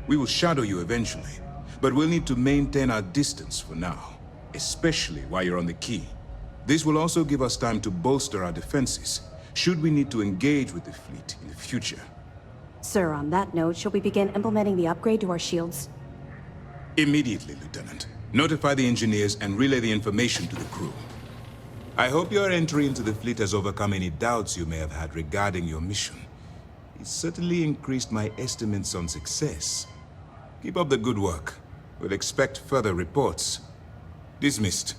We will shadow you eventually, but we'll need to maintain our distance for now, especially while you're on the key. This will also give us time to bolster our defenses, should we need to engage with the fleet in the future. Sir, on that note, shall we begin implementing the upgrade to our shields? Immediately, Lieutenant. Notify the engineers and relay the information to the crew. I hope your entry into the fleet has overcome any doubts you may have had regarding your mission. It certainly increased my estimates on success. Keep up the good work. We'll expect further reports. Dismissed.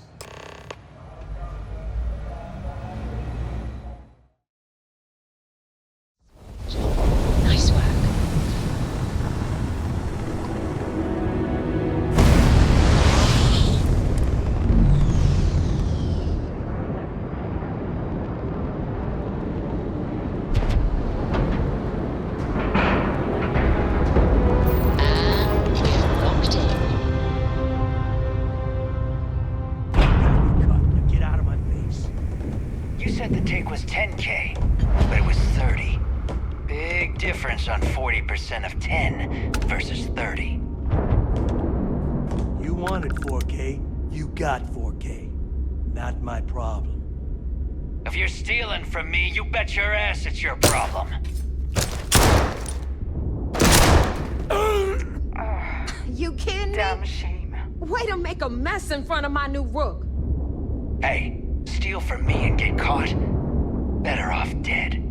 Nice work. You said the take was 10K, but it was 30. Big difference on 40% of 10 versus 30. You wanted 4K, you got 4K. Not my problem. If you're stealing from me, you bet your ass it's your problem. You kidding me? Damn shame. Way to make a mess in front of my new rook. Hey, steal from me and get caught. Better off dead.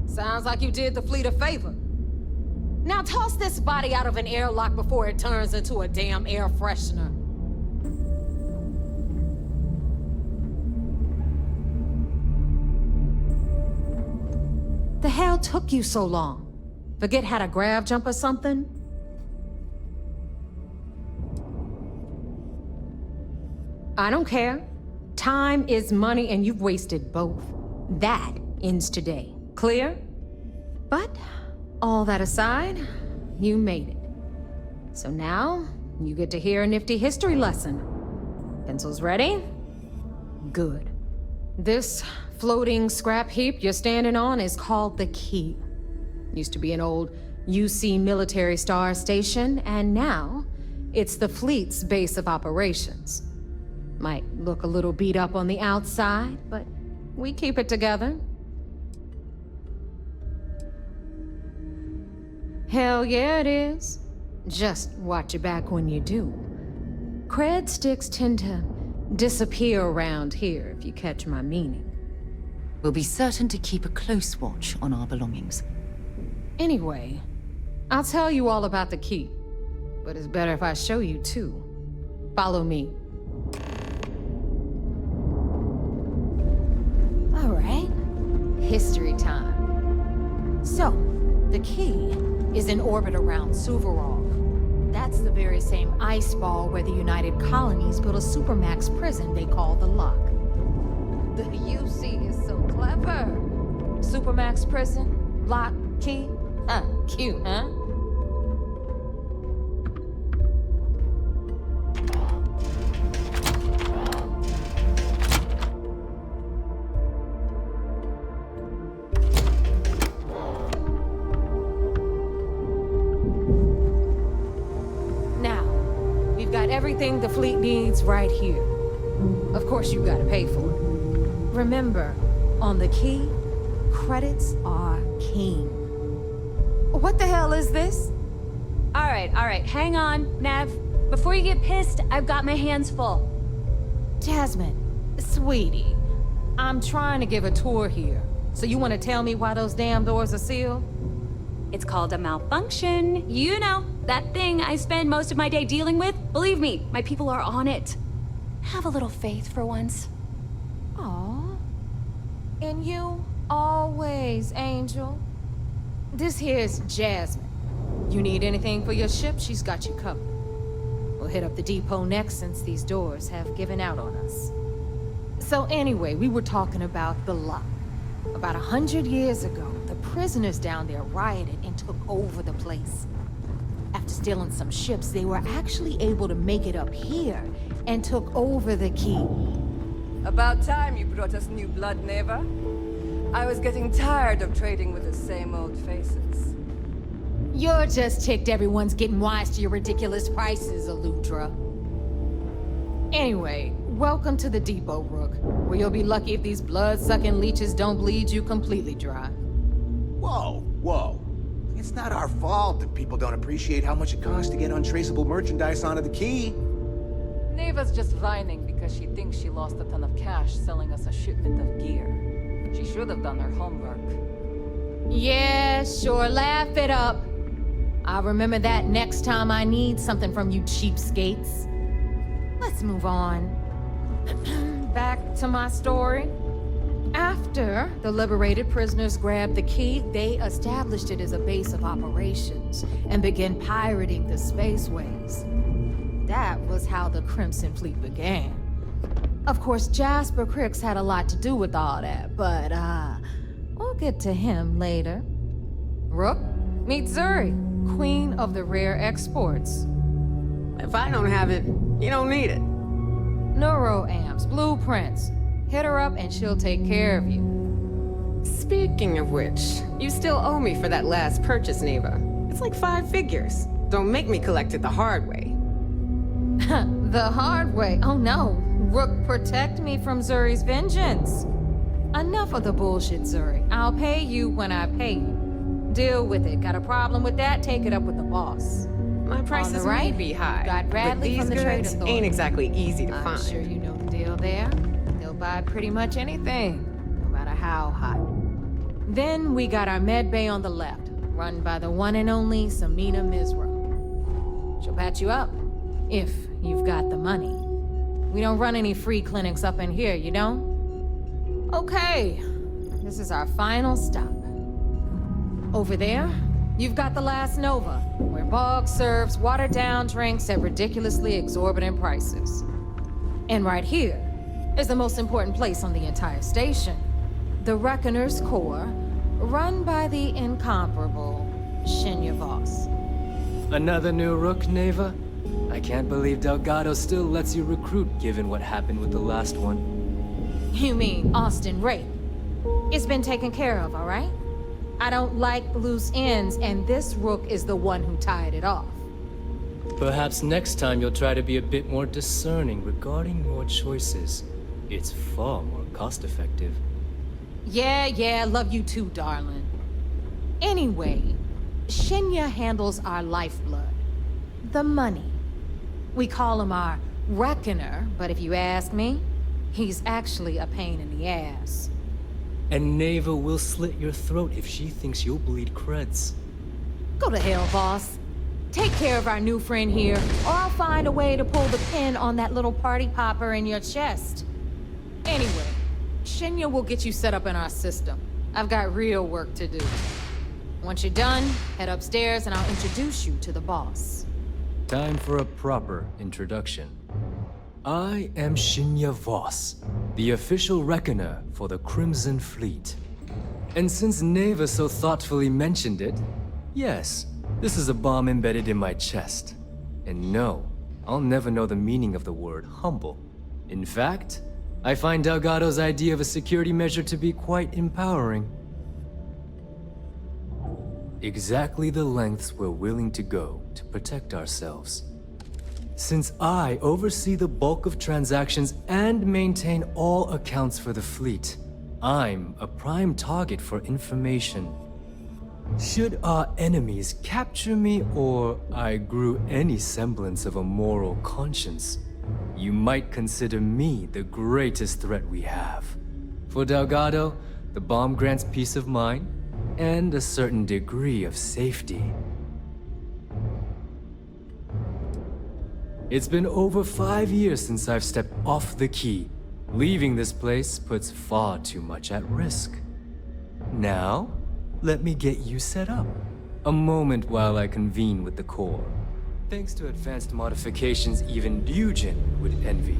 Sounds like you did the fleet a favor. Now toss this body out of an airlock before it turns into a damn air freshener. The hell took you so long? Forget how to grav jump or something? I don't care. Time is money and you've wasted both. That ends today. Clear? But, all that aside, you made it. So now, you get to hear a nifty history lesson. Pencils ready? Good. This floating scrap heap you're standing on is called the Key. Used to be an old UC military star station, and now it's the fleet's base of operations. Might look a little beat up on the outside, but we keep it together. Hell yeah, it is. Just watch your back when you do. Cred sticks tend to disappear around here, if you catch my meaning. We'll be certain to keep a close watch on our belongings. Anyway, I'll tell you all about the key. But it's better if I show you too. Follow me. All right. History time. So, the key is in orbit around Suvorov. That's the very same ice ball where the United Colonies built a supermax prison they call the Lock. The UC is so clever. Supermax prison, lock, key. Cute, huh? Everything the fleet needs right here. Of course, you gotta pay for it. Remember, on the key, credits are king. What the hell is this? All right, hang on, Nev. Before you get pissed, I've got my hands full. Jasmine, sweetie, I'm trying to give a tour here. So you want to tell me why those damn doors are sealed? It's called a malfunction. You know, that thing I spend most of my day dealing with. Believe me, my people are on it. Have a little faith for once. Aw. And you always, Angel. This here's Jasmine. You need anything for your ship, she's got you covered. We'll hit up the depot next since these doors have given out on us. So anyway, we were talking about the Lock. About 100 years ago, the prisoners down there rioted and took over the place. After stealing some ships, they were actually able to make it up here and took over the key. About time you brought us new blood, Neva. I was getting tired of trading with the same old faces. You're just ticked everyone's getting wise to your ridiculous prices, Aludra. Anyway, welcome to the depot, Rook, where you'll be lucky if these blood-sucking leeches don't bleed you completely dry. Whoa. It's not our fault that people don't appreciate how much it costs to get untraceable merchandise onto the key. Neva's just whining because she thinks she lost a ton of cash selling us a shipment of gear. She should have done her homework. Yeah, sure, laugh it up. I'll remember that next time I need something from you cheapskates. Let's move on. Back to my story. After the liberated prisoners grabbed the key, they established it as a base of operations and began pirating the spaceways. That was how the Crimson Fleet began. Of course, Jasper Cricks had a lot to do with all that, but we'll get to him later. Rook, meet Zuri, queen of the rare exports. If I don't have it, you don't need it. Neuroamps, blueprints. Hit her up and she'll take care of you. Speaking of which, you still owe me for that last purchase, Neva. It's like 5 figures. Don't make me collect it the hard way. The hard way? Oh no. Rook, protect me from Zuri's vengeance. Enough of the bullshit, Zuri. I'll pay you when I pay you. Deal with it. Got a problem with that? Take it up with the boss. My prices may be high, got Bradley but from these the trade goods authority. ain't exactly easy to I'm find. sure you know the deal there. They'll buy pretty much anything, no matter how hot. Then we got our med bay on the left, run by the one and only Samina Mizra. She'll patch you up, if you've got the money. We don't run any free clinics up in here, you don't? Okay, this is our final stop. Over there, you've got the last Nova, where Bog serves watered-down drinks at ridiculously exorbitant prices. And right here is the most important place on the entire station, the Reckoner's Core, run by the incomparable Shinya Voss. Another new Rook, Neva? I can't believe Delgado still lets you recruit, given what happened with the last one. You mean Austin Rape? It's been taken care of, all right? I don't like loose ends, and this rook is the one who tied it off. Perhaps next time you'll try to be a bit more discerning regarding your choices. It's far more cost-effective. Yeah, love you too, darling. Anyway, Shinya handles our lifeblood. The money. We call him our reckoner, but if you ask me, he's actually a pain in the ass. And Neva will slit your throat if she thinks you'll bleed creds. Go to hell, boss. Take care of our new friend here, or I'll find a way to pull the pin on that little party popper in your chest. Anyway, Shinya will get you set up in our system. I've got real work to do. Once you're done, head upstairs and I'll introduce you to the boss. Time for a proper introduction. I am Shinya Voss, the official reckoner for the Crimson Fleet. And since Neva so thoughtfully mentioned it, yes, this is a bomb embedded in my chest. And no, I'll never know the meaning of the word humble. In fact, I find Delgado's idea of a security measure to be quite empowering. Exactly the lengths we're willing to go to protect ourselves. Since I oversee the bulk of transactions and maintain all accounts for the fleet, I'm a prime target for information. Should our enemies capture me or I grew any semblance of a moral conscience, you might consider me the greatest threat we have. For Delgado, the bomb grants peace of mind and a certain degree of safety. It's been over 5 years since I've stepped off the key. Leaving this place puts far too much at risk. Now, let me get you set up. A moment while I convene with the core. Thanks to advanced modifications even RYUJIN would envy,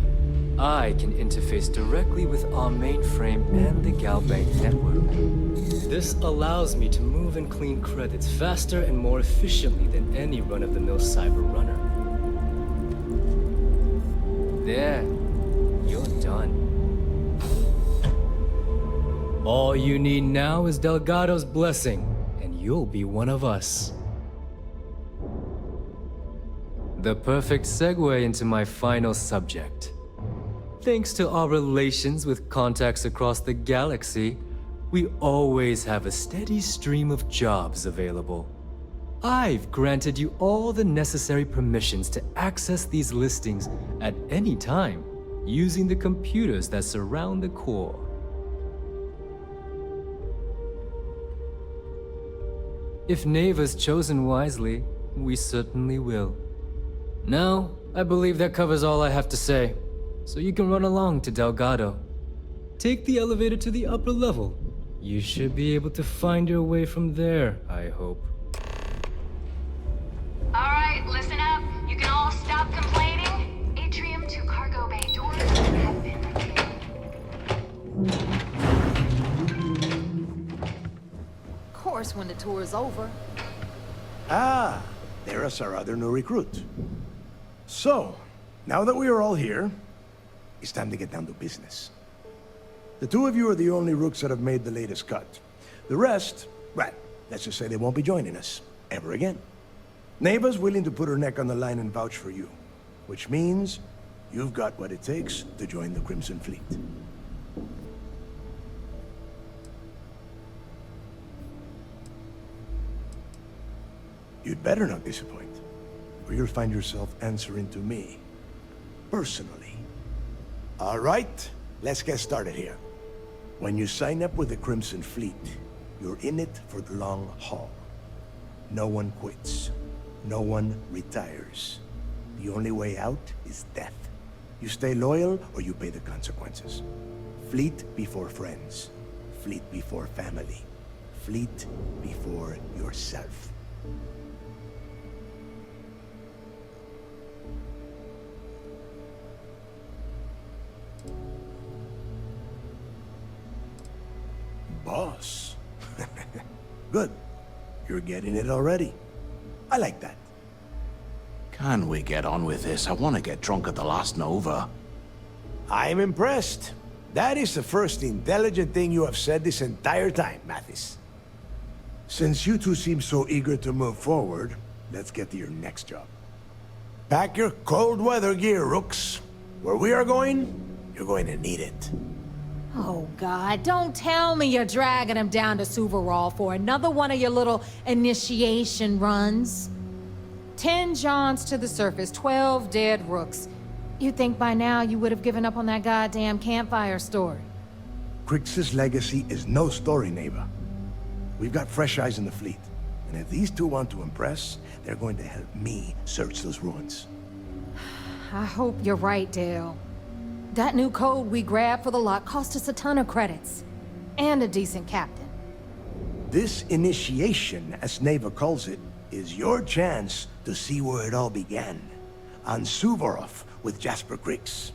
I can interface directly with our mainframe and the Galbank network. This allows me to move and clean credits faster and more efficiently than any run-of-the-mill cyber runner. There, you're done. All you need now is Delgado's blessing, and you'll be one of us. The perfect segue into my final subject. Thanks to our relations with contacts across the galaxy, we always have a steady stream of jobs available. I've granted you all the necessary permissions to access these listings at any time, using the computers that surround the core. If Neva's chosen wisely, we certainly will. Now, I believe that covers all I have to say, so you can run along to Delgado. Take the elevator to the upper level. You should be able to find your way from there, I hope. Alright, listen up. You can all stop complaining. Atrium to cargo bay doors have been retrieved. Of course, when the tour is over. Ah, there's our other new recruit. So, now that we are all here, it's time to get down to business. The two of you are the only rooks that have made the latest cut. The rest, well, let's just say they won't be joining us ever again. Neva's willing to put her neck on the line and vouch for you, which means you've got what it takes to join the Crimson Fleet. You'd better not disappoint, or you'll find yourself answering to me, personally. All right, let's get started here. When you sign up with the Crimson Fleet, you're in it for the long haul. No one quits. No one retires. The only way out is death. You stay loyal or you pay the consequences. Fleet before friends. Fleet before family. Fleet before yourself. Boss. Good. You're getting it already. I like that. Can we get on with this? I want to get drunk at the last Nova. I'm impressed. That is the first intelligent thing you have said this entire time, Mathis. Since you two seem so eager to move forward, let's get to your next job. Pack your cold weather gear, Rooks. Where we are going, you're going to need it. Oh, God, don't tell me you're dragging him down to Suvarol for another one of your little initiation runs. 10 Johns to the surface, 12 dead Rooks. You'd think by now you would have given up on that goddamn campfire story. Crix's legacy is no story, Neva. We've got fresh eyes in the fleet. And if these two want to impress, they're going to help me search those ruins. I hope you're right, Dale. That new code we grabbed for the lock cost us a ton of credits. And a decent captain. This initiation, as Neva calls it, is your chance to see where it all began. On Suvorov with Jasper Crix.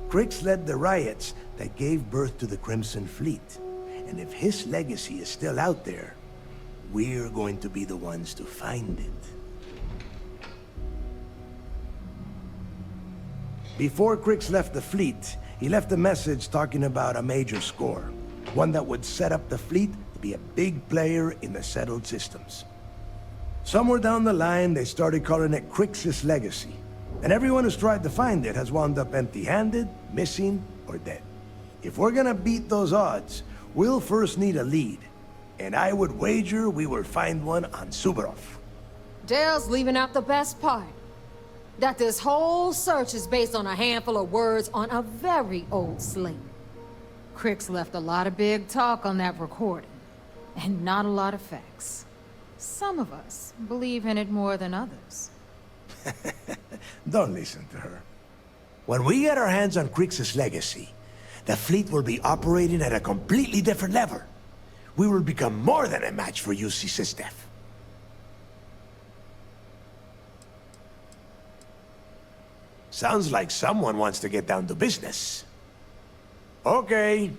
Crix led the riots that gave birth to the Crimson Fleet. And if his legacy is still out there, we're going to be the ones to find it. Before Crix left the fleet, he left a message talking about a major score. One that would set up the fleet to be a big player in the settled systems. Somewhere down the line, they started calling it Crix's legacy. And everyone who's tried to find it has wound up empty-handed, missing, or dead. If we're gonna beat those odds, we'll first need a lead. And I would wager we will find one on Suvorov. Dale's leaving out the best part. That this whole search is based on a handful of words on a very old slate. Crix left a lot of big talk on that recording, and not a lot of facts. Some of us believe in it more than others. Don't listen to her. When we get our hands on Crix's legacy, the fleet will be operating at a completely different level. We will become more than a match for UC Sistef. Sounds like someone wants to get down to business. Okay,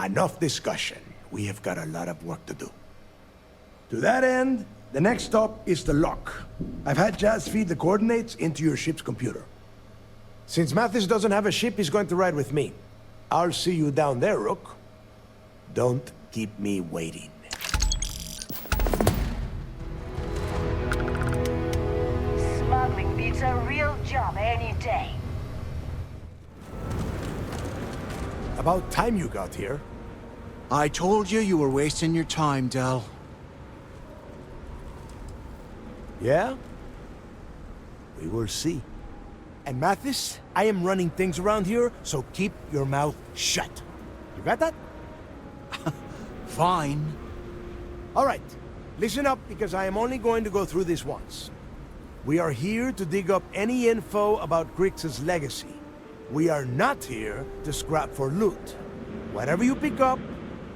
enough discussion. We have got a lot of work to do. To that end, the next stop is the lock. I've had Jazz feed the coordinates into your ship's computer. Since Mathis doesn't have a ship, he's going to ride with me. I'll see you down there, Rook. Don't keep me waiting. Smuggling beats a real job any day. About time you got here. I told you you were wasting your time, Del. Yeah? We will see. And Mathis, I am running things around here, so keep your mouth shut. You got that? Fine. All right. Listen up, because I am only going to go through this once. We are here to dig up any info about Crix's legacy. We are not here to scrap for loot. Whatever you pick up,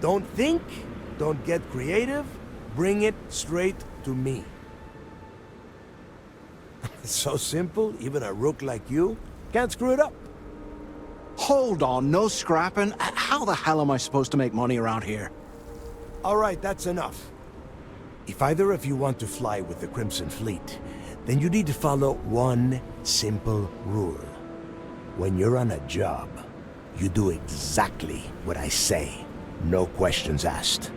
don't think, don't get creative, bring it straight to me. It's so simple, even a rook like you can't screw it up. Hold on, no scrapping? How the hell am I supposed to make money around here? All right, that's enough. If either of you want to fly with the Crimson Fleet, then you need to follow one simple rule. When you're on a job, you do exactly what I say. No questions asked.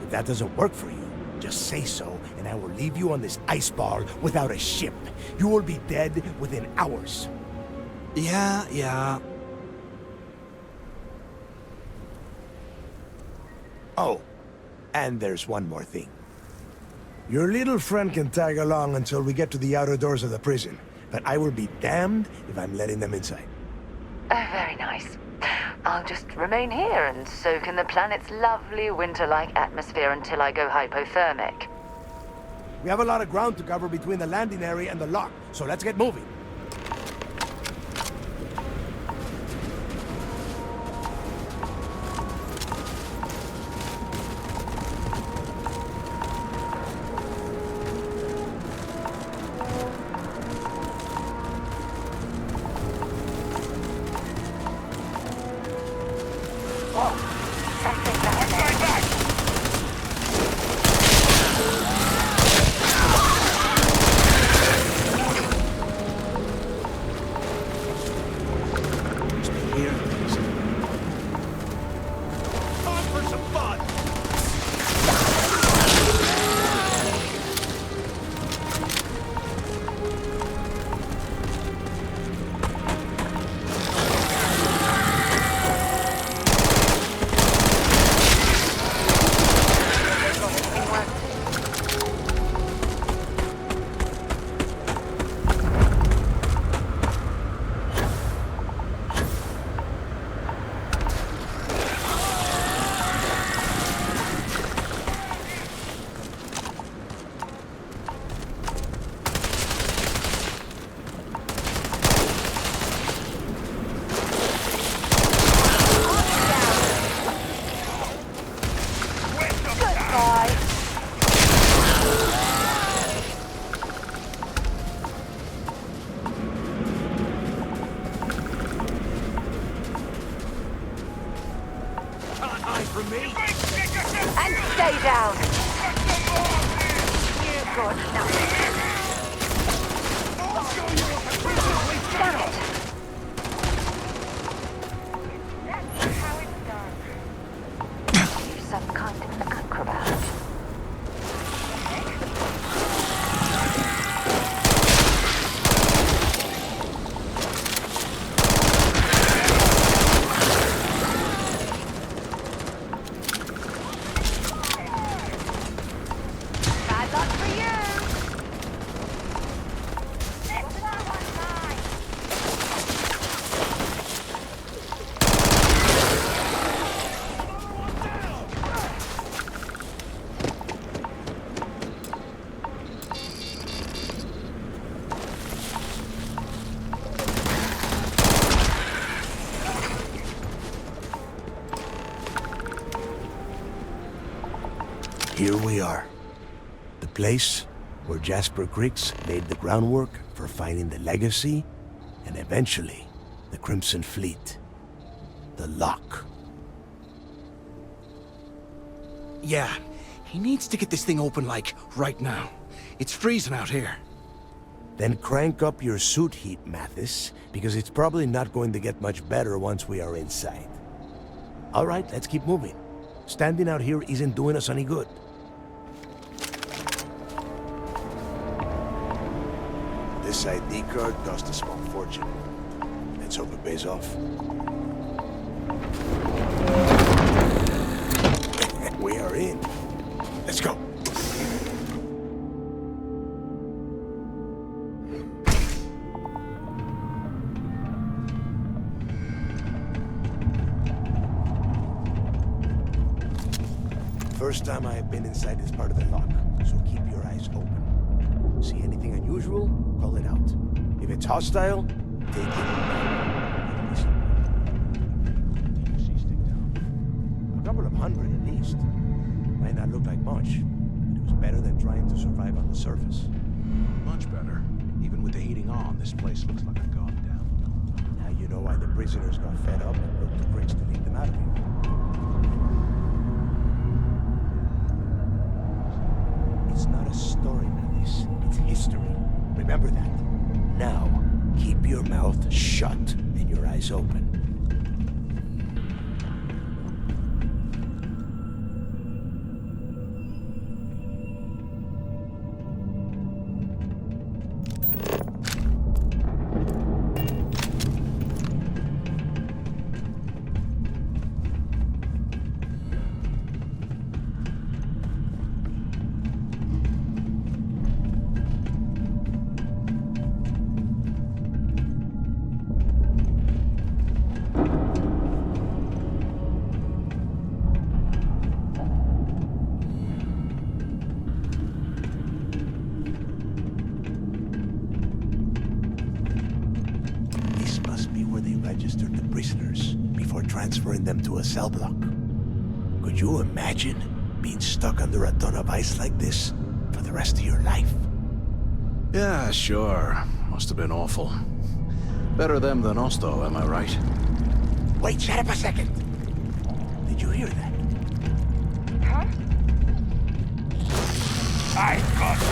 If that doesn't work for you, just say so, and I will leave you on this ice ball without a ship. You will be dead within hours. Yeah. Oh, and there's one more thing. Your little friend can tag along until we get to the outer doors of the prison, but I will be damned if I'm letting them inside. Oh, very nice. I'll just remain here and soak in the planet's lovely winter-like atmosphere until I go hypothermic. We have a lot of ground to cover between the landing area and the lock, so let's get moving. Stay down. You got nothing. Damn it. That's how it's done. You're some kind of acrobat. Here we are. The place where Jasper Griggs laid the groundwork for finding the legacy and eventually the Crimson Fleet. The lock. Yeah, he needs to get this thing open, like, right now. It's freezing out here. Then crank up your suit heat, Mathis, because it's probably not going to get much better once we are inside. All right, let's keep moving. Standing out here isn't doing us any good. This ID card cost a small fortune. Let's hope it pays off. We are in. Let's go. First time I have been inside this part of the lock, so keep your eyes open. See anything unusual? Call it out. If it's hostile, take it. A couple of hundred at least. Might not look like much, but it was better than trying to survive on the surface. Much better. Even with the heating on, this place looks like a goddamn dump. Now you know why the prisoners got fed up and looked to Griggs to lead them out of here. It's not a story, Mathis. It's history. Remember that. Now, keep your mouth shut and your eyes open. Transferring them to a cell block. Could you imagine being stuck under a ton of ice like this for the rest of your life? Yeah, sure. Must have been awful. Better them than us, though, am I right? Wait, shut up a second. Did you hear that? Huh? I got it.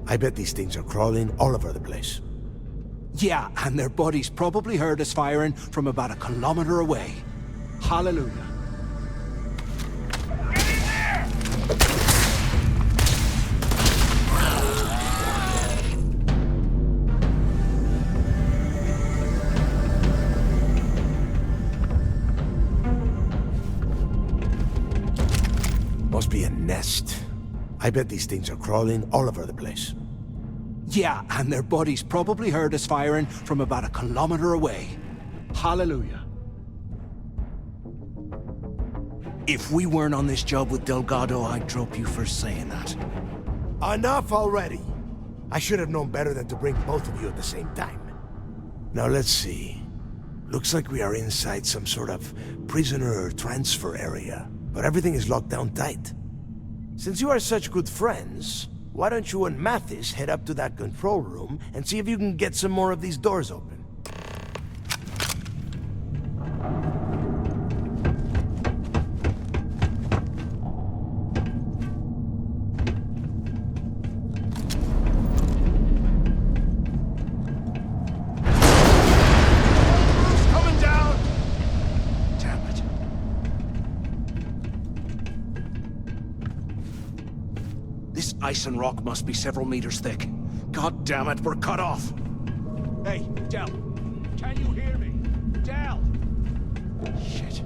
I bet these things are crawling all over the place. Yeah, and their buddies probably heard us firing from about 1 kilometer away. Hallelujah. Must be a nest. I bet these things are crawling all over the place. Yeah, and their buddies probably heard us firing from about a kilometer away. Hallelujah. If we weren't on this job with Delgado, I'd drop you for saying that. Enough already! I should have known better than to bring both of you at the same time. Now let's see. Looks like we are inside some sort of prisoner transfer area, but everything is locked down tight. Since you are such good friends, why don't you and Mathis head up to that control room and see if you can get some more of these doors open? Ice and rock must be several meters thick. God damn it, we're cut off! Hey, Del! Can you hear me? Del! Shit.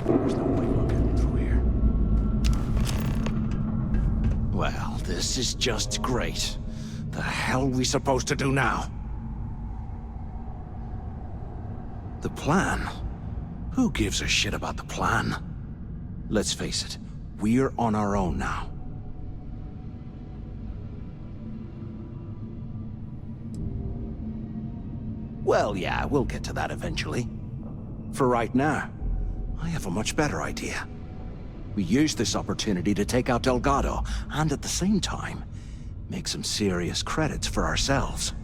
There's no way we're getting through here. Well, this is just great. The hell are we supposed to do now? The plan? Who gives a shit about the plan? Let's face it, we're on our own now. Well, yeah, we'll get to that eventually. For right now, I have a much better idea. We use this opportunity to take out Delgado, and at the same time, make some serious credits for ourselves.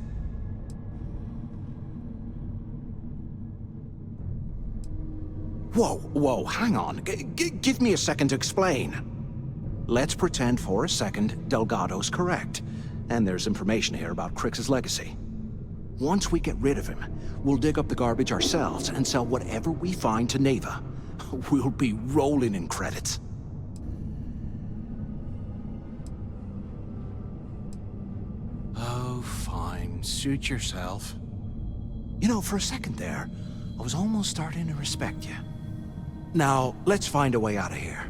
Whoa, hang on. Give me a second to explain. Let's pretend for a second Delgado's correct, and there's information here about Crix's legacy. Once we get rid of him, we'll dig up the garbage ourselves and sell whatever we find to Neva. We'll be rolling in credits. Oh, fine. Suit yourself. You know, for a second there, I was almost starting to respect you. Now, let's find a way out of here.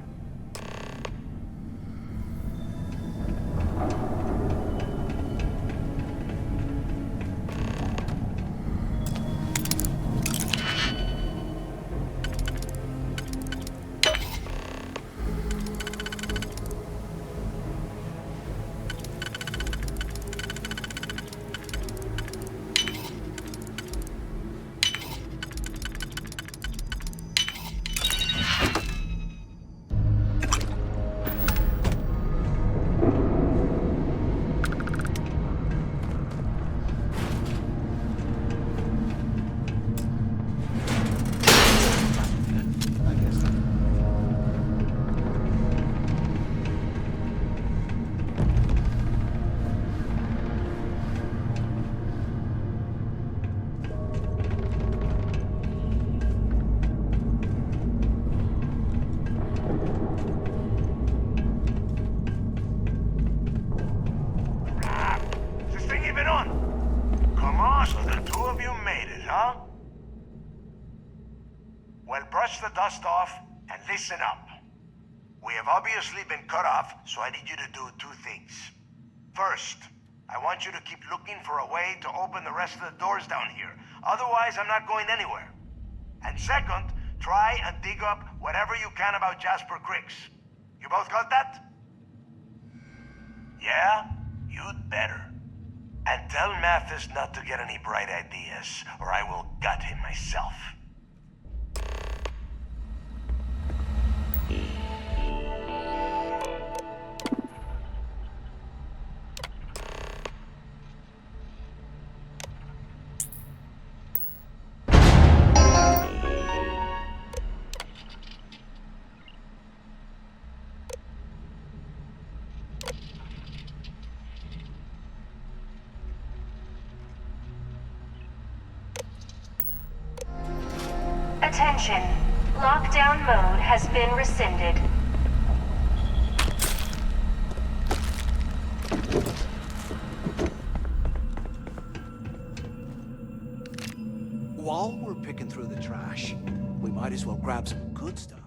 Dust off and listen up. We have obviously been cut off, so I need you to do two things. First, I want you to keep looking for a way to open the rest of the doors down here. Otherwise, I'm not going anywhere. And second, try and dig up whatever you can about Jasper Crix. You both got that? Yeah? You'd better. And tell Mathis not to get any bright ideas, or I will gut him myself. Attention. Lockdown mode has been rescinded. While we're picking through the trash, we might as well grab some good stuff.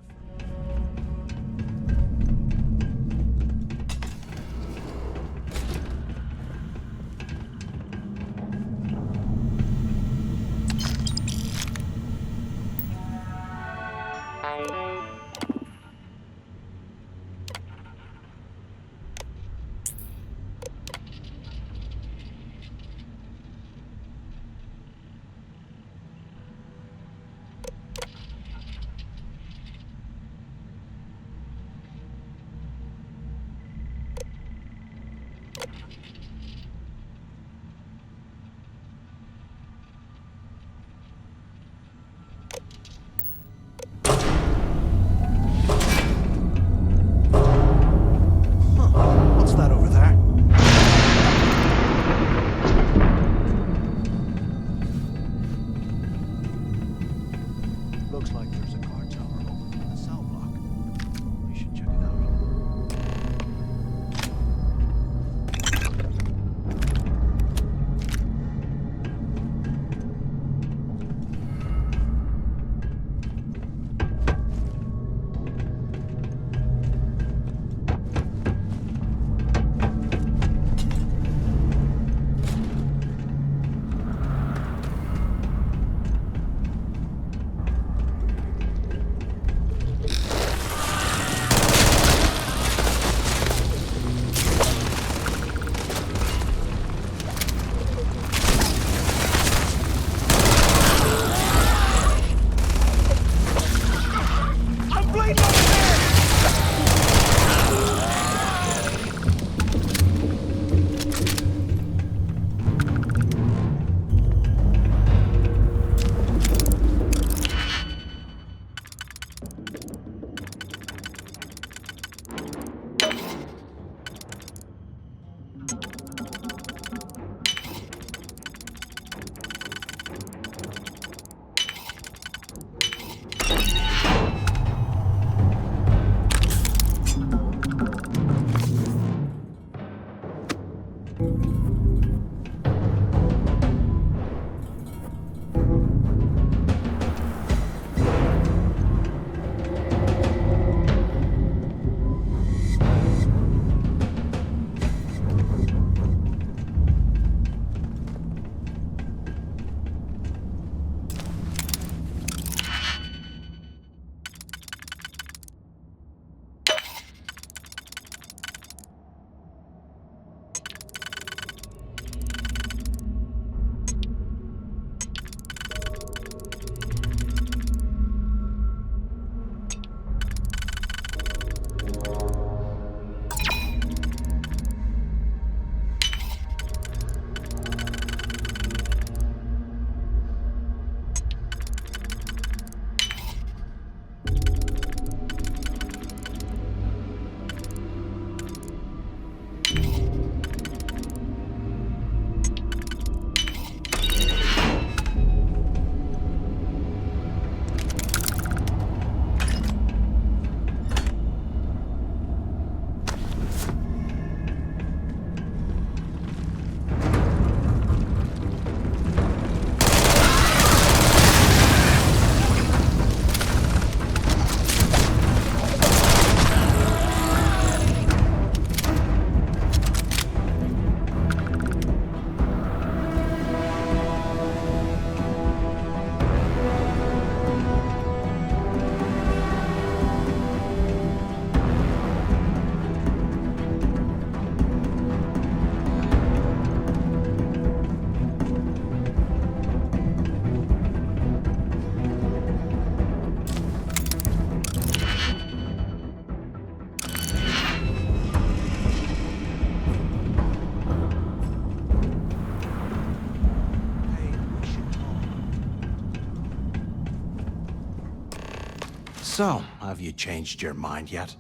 So, have you changed your mind yet?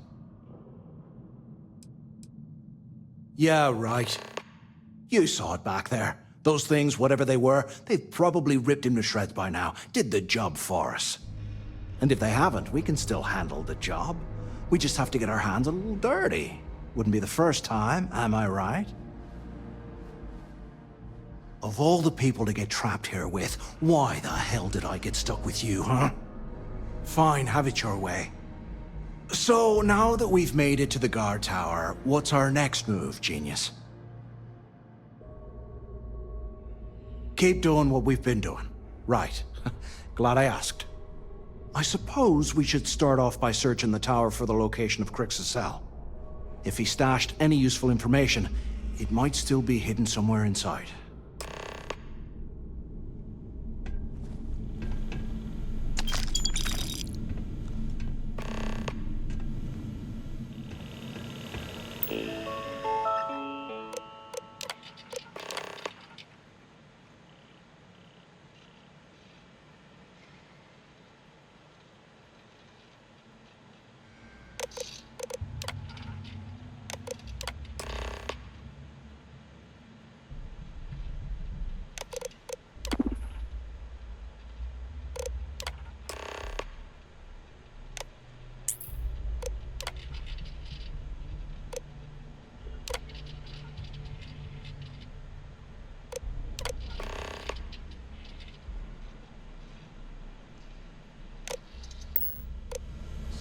Yeah, right. You saw it back there. Those things, whatever they were, they've probably ripped him to shreds by now. Did the job for us. And if they haven't, we can still handle the job. We just have to get our hands a little dirty. Wouldn't be the first time, am I right? Of all the people to get trapped here with, why the hell did I get stuck with you, huh? Fine, have it your way. So, now that we've made it to the guard tower, what's our next move, genius? Keep doing what we've been doing. Right. Glad I asked. I suppose we should start off by searching the tower for the location of Crix's cell. If he stashed any useful information, it might still be hidden somewhere inside.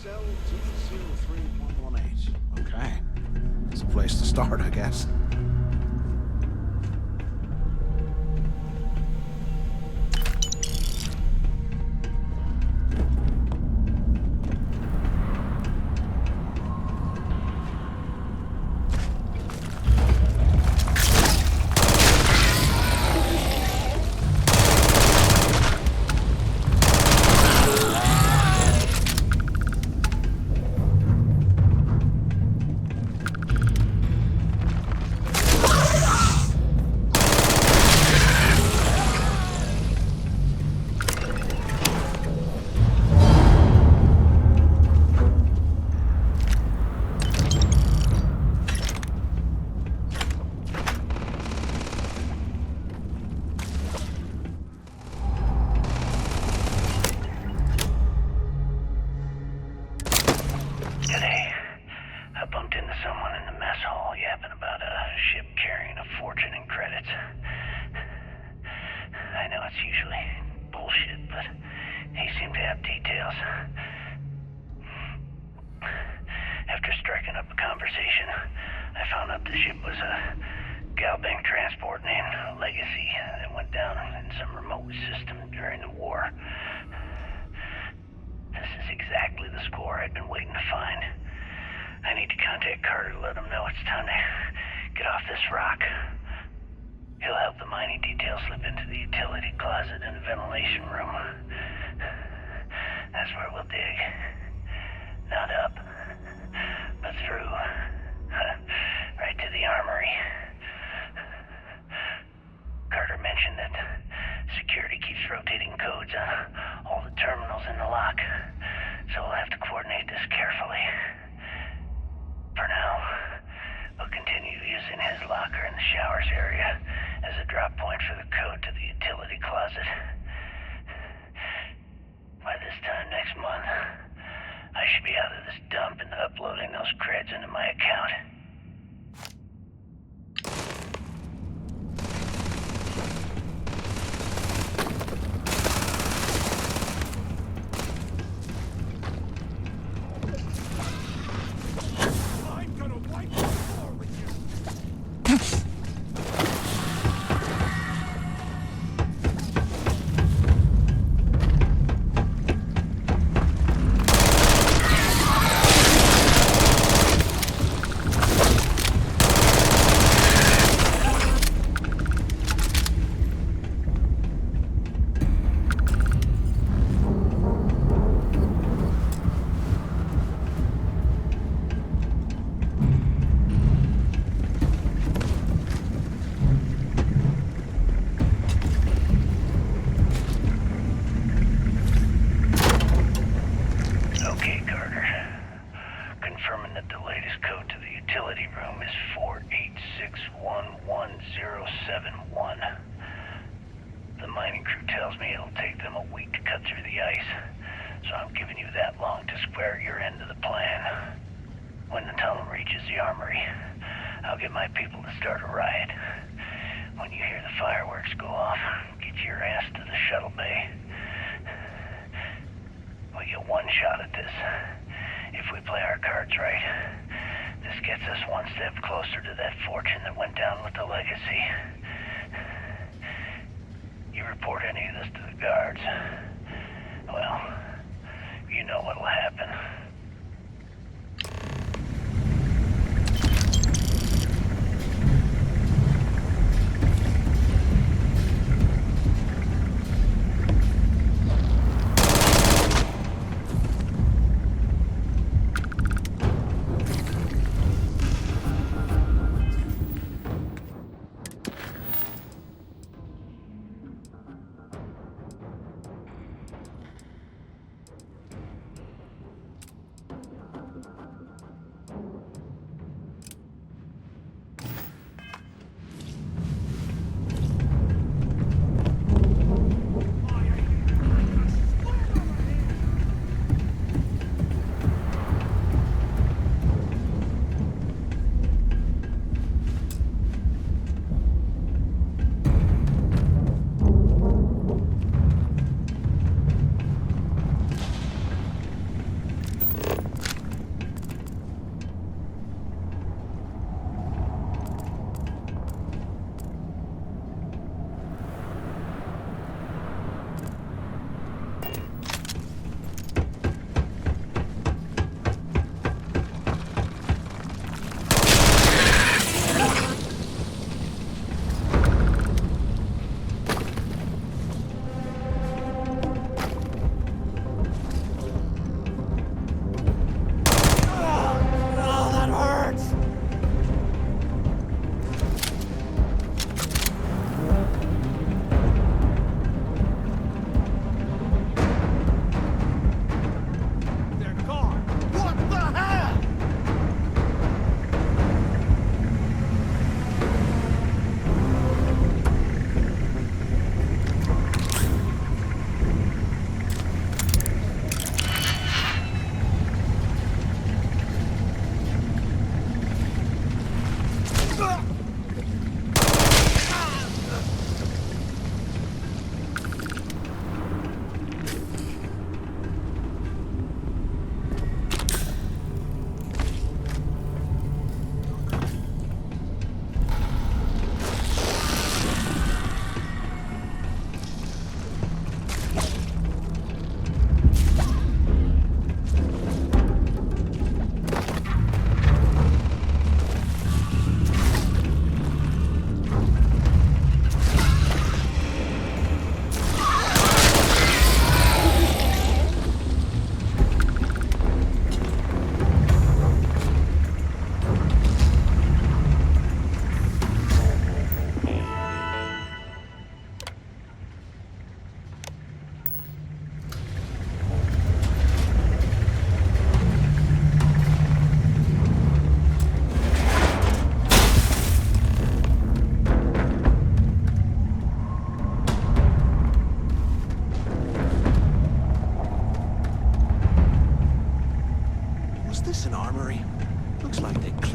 Cell 203-118. Okay. It's a place to start, I guess. It'll take them a week to cut through the ice, so I'm giving you that long to square your end of the plan. When the tunnel reaches the armory, I'll get my people to start a riot. When you hear the fireworks go off, get your ass to the shuttle bay. We get one shot at this. If we play our cards right, this gets us one step closer to that fortune that went down with the legacy. You report any of this to the guards, well, you know what'll happen.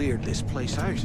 cleared this place out.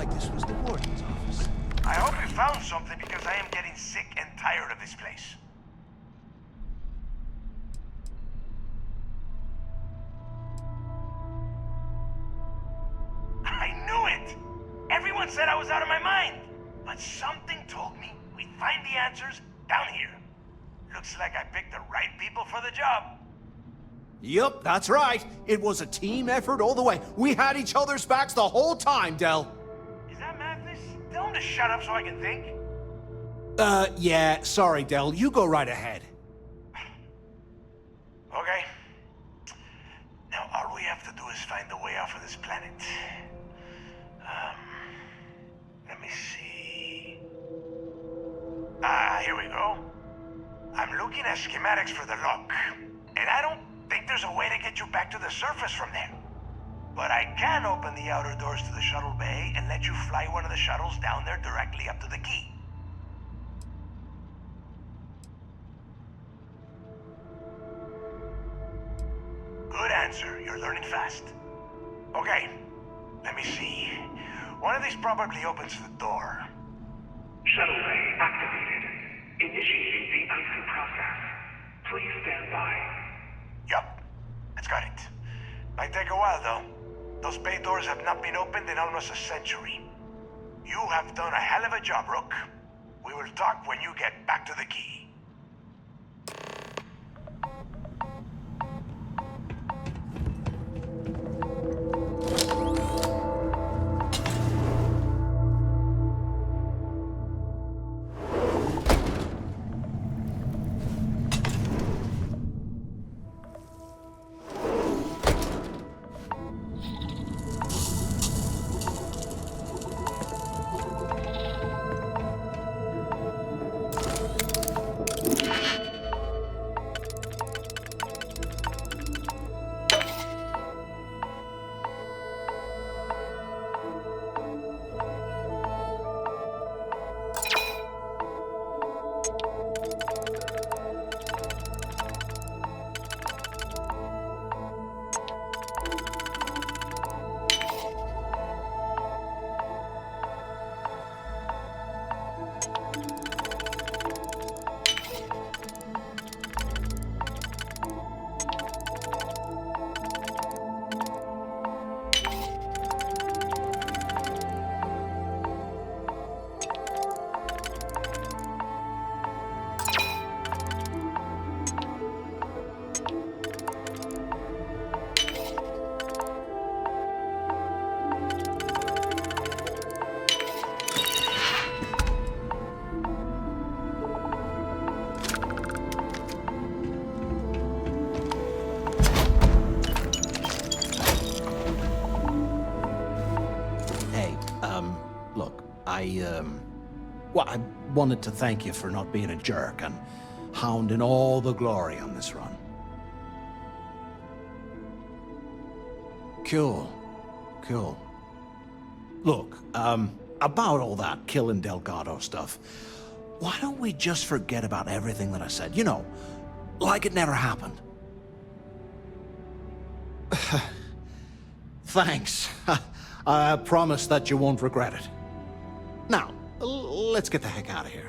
like this was the warden's office. I hope you found something because I am getting sick and tired of this place. I knew it! Everyone said I was out of my mind. But something told me we'd find the answers down here. Looks like I picked the right people for the job. Yup, that's right. It was a team effort all the way. We had each other's backs the whole time, Del. Is that madness? Tell him to shut up so I can think. Yeah, sorry, Del. You go right ahead. Okay. Now all we have to do is find the way off of this planet. Let me see. Here we go. I'm looking at schematics for the lock, and I don't think there's a way to get you back to the surface from there. But I can open the outer doors to the shuttle bay and let you fly one of the shuttles down there directly up to the key. Good answer. You're learning fast. Okay, let me see. One of these probably opens the door. Shuttle bay activated. Initiating the icing process. Please stand by. Yup, that's got it. Might take a while, though. Those bay doors have not been opened in almost a century. You have done a hell of a job, Rook. We will talk when you get back to the key. Well, I wanted to thank you for not being a jerk and hounding all the glory on this run. Cool. Cool. Look, about all that killing Delgado stuff, why don't we just forget about everything that I said? You know, like it never happened. Thanks. I promise that you won't regret it. Now, let's get the heck out of here.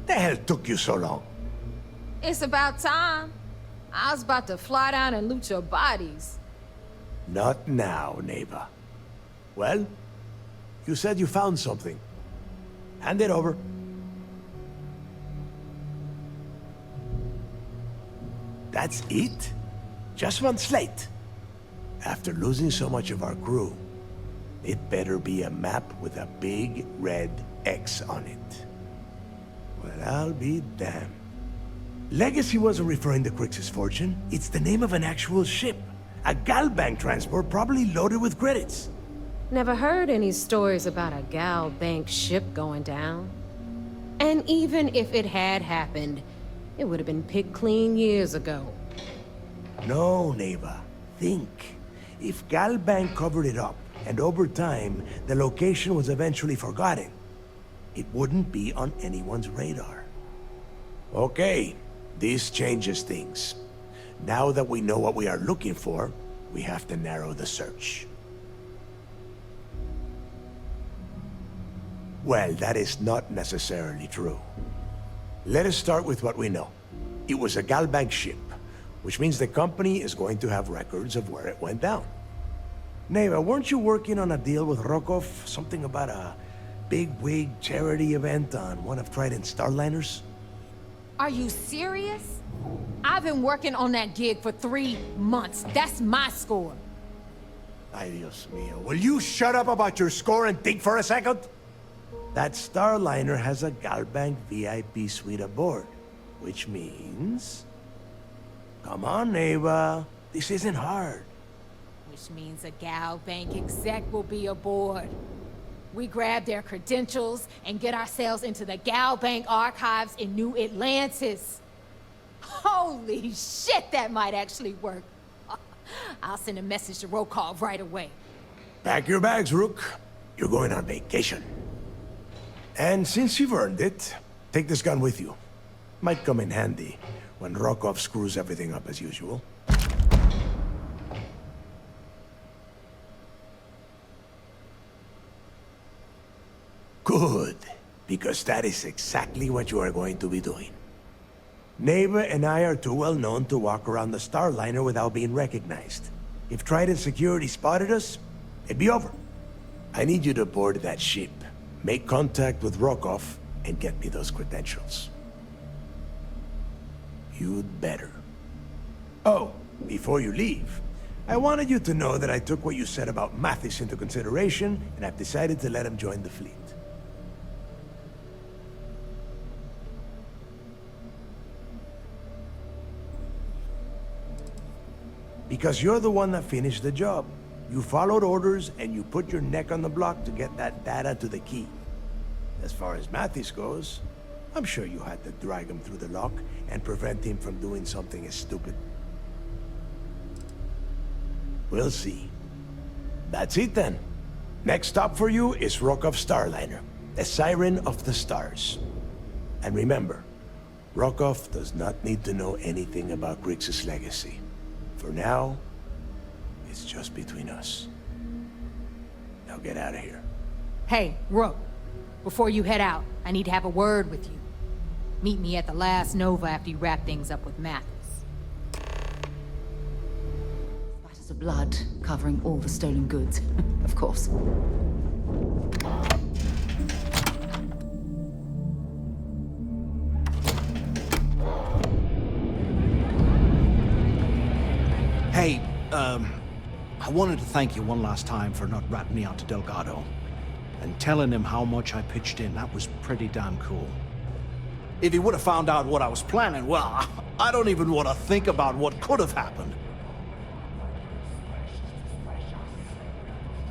The hell took you so long? It's about time. I was about to fly down and loot your bodies. Not now, neighbor. Well, you said you found something. Hand it over. That's it? Just one slate? After losing so much of our crew, it better be a map with a big red X on it. Well, I'll be damned. Legacy wasn't referring to Crix's fortune. It's the name of an actual ship. A Galbank transport probably loaded with credits. Never heard any stories about a Gal Bank ship going down. And even if it had happened, it would have been picked clean years ago. No, neighbor. Think. If Galbank covered it up, and over time, the location was eventually forgotten, it wouldn't be on anyone's radar. Okay, this changes things. Now that we know what we are looking for, we have to narrow the search. Well, that is not necessarily true. Let us start with what we know. It was a Galbank ship, which means the company is going to have records of where it went down. Neighbor, weren't you working on a deal with Rokov? Something about a big-wig charity event on one of Trident's starliners? Are you serious? I've been working on that gig for 3 months. That's my score. Ay, Dios mío. Will you shut up about your score and think for a second? That starliner has a Galbank VIP suite aboard, which means... Come on, neighbor. This isn't hard. Which means a Gal Bank exec will be aboard. We grab their credentials and get ourselves into the Gal Bank archives in New Atlantis. Holy shit, that might actually work. I'll send a message to Rokov right away. Pack your bags, Rook. You're going on vacation. And since you've earned it, take this gun with you. Might come in handy when Rokov screws everything up as usual. Good, because that is exactly what you are going to be doing. Neighbor and I are too well known to walk around the starliner without being recognized. If Trident security spotted us, it'd be over. I need you to board that ship, make contact with Rokov, and get me those credentials. You'd better. Oh, before you leave, I wanted you to know that I took what you said about Mathis into consideration, and I've decided to let him join the fleet. Because you're the one that finished the job. You followed orders, and you put your neck on the block to get that data to the key. As far as Mathis goes, I'm sure you had to drag him through the lock and prevent him from doing something as stupid. We'll see. That's it then. Next stop for you is Rokov's Starliner, the Siren of the Stars. And remember, Rokov does not need to know anything about Grix's legacy. For now, it's just between us. Now get out of here. Hey, Rook. Before you head out, I need to have a word with you. Meet me at the last Nova after you wrap things up with Mathis. Spatters of blood covering all the stolen goods, of course. Hey, I wanted to thank you one last time for not ratting me out to Delgado. And telling him how much I pitched in. That was pretty damn cool. If he would have found out what I was planning, well, I don't even want to think about what could have happened.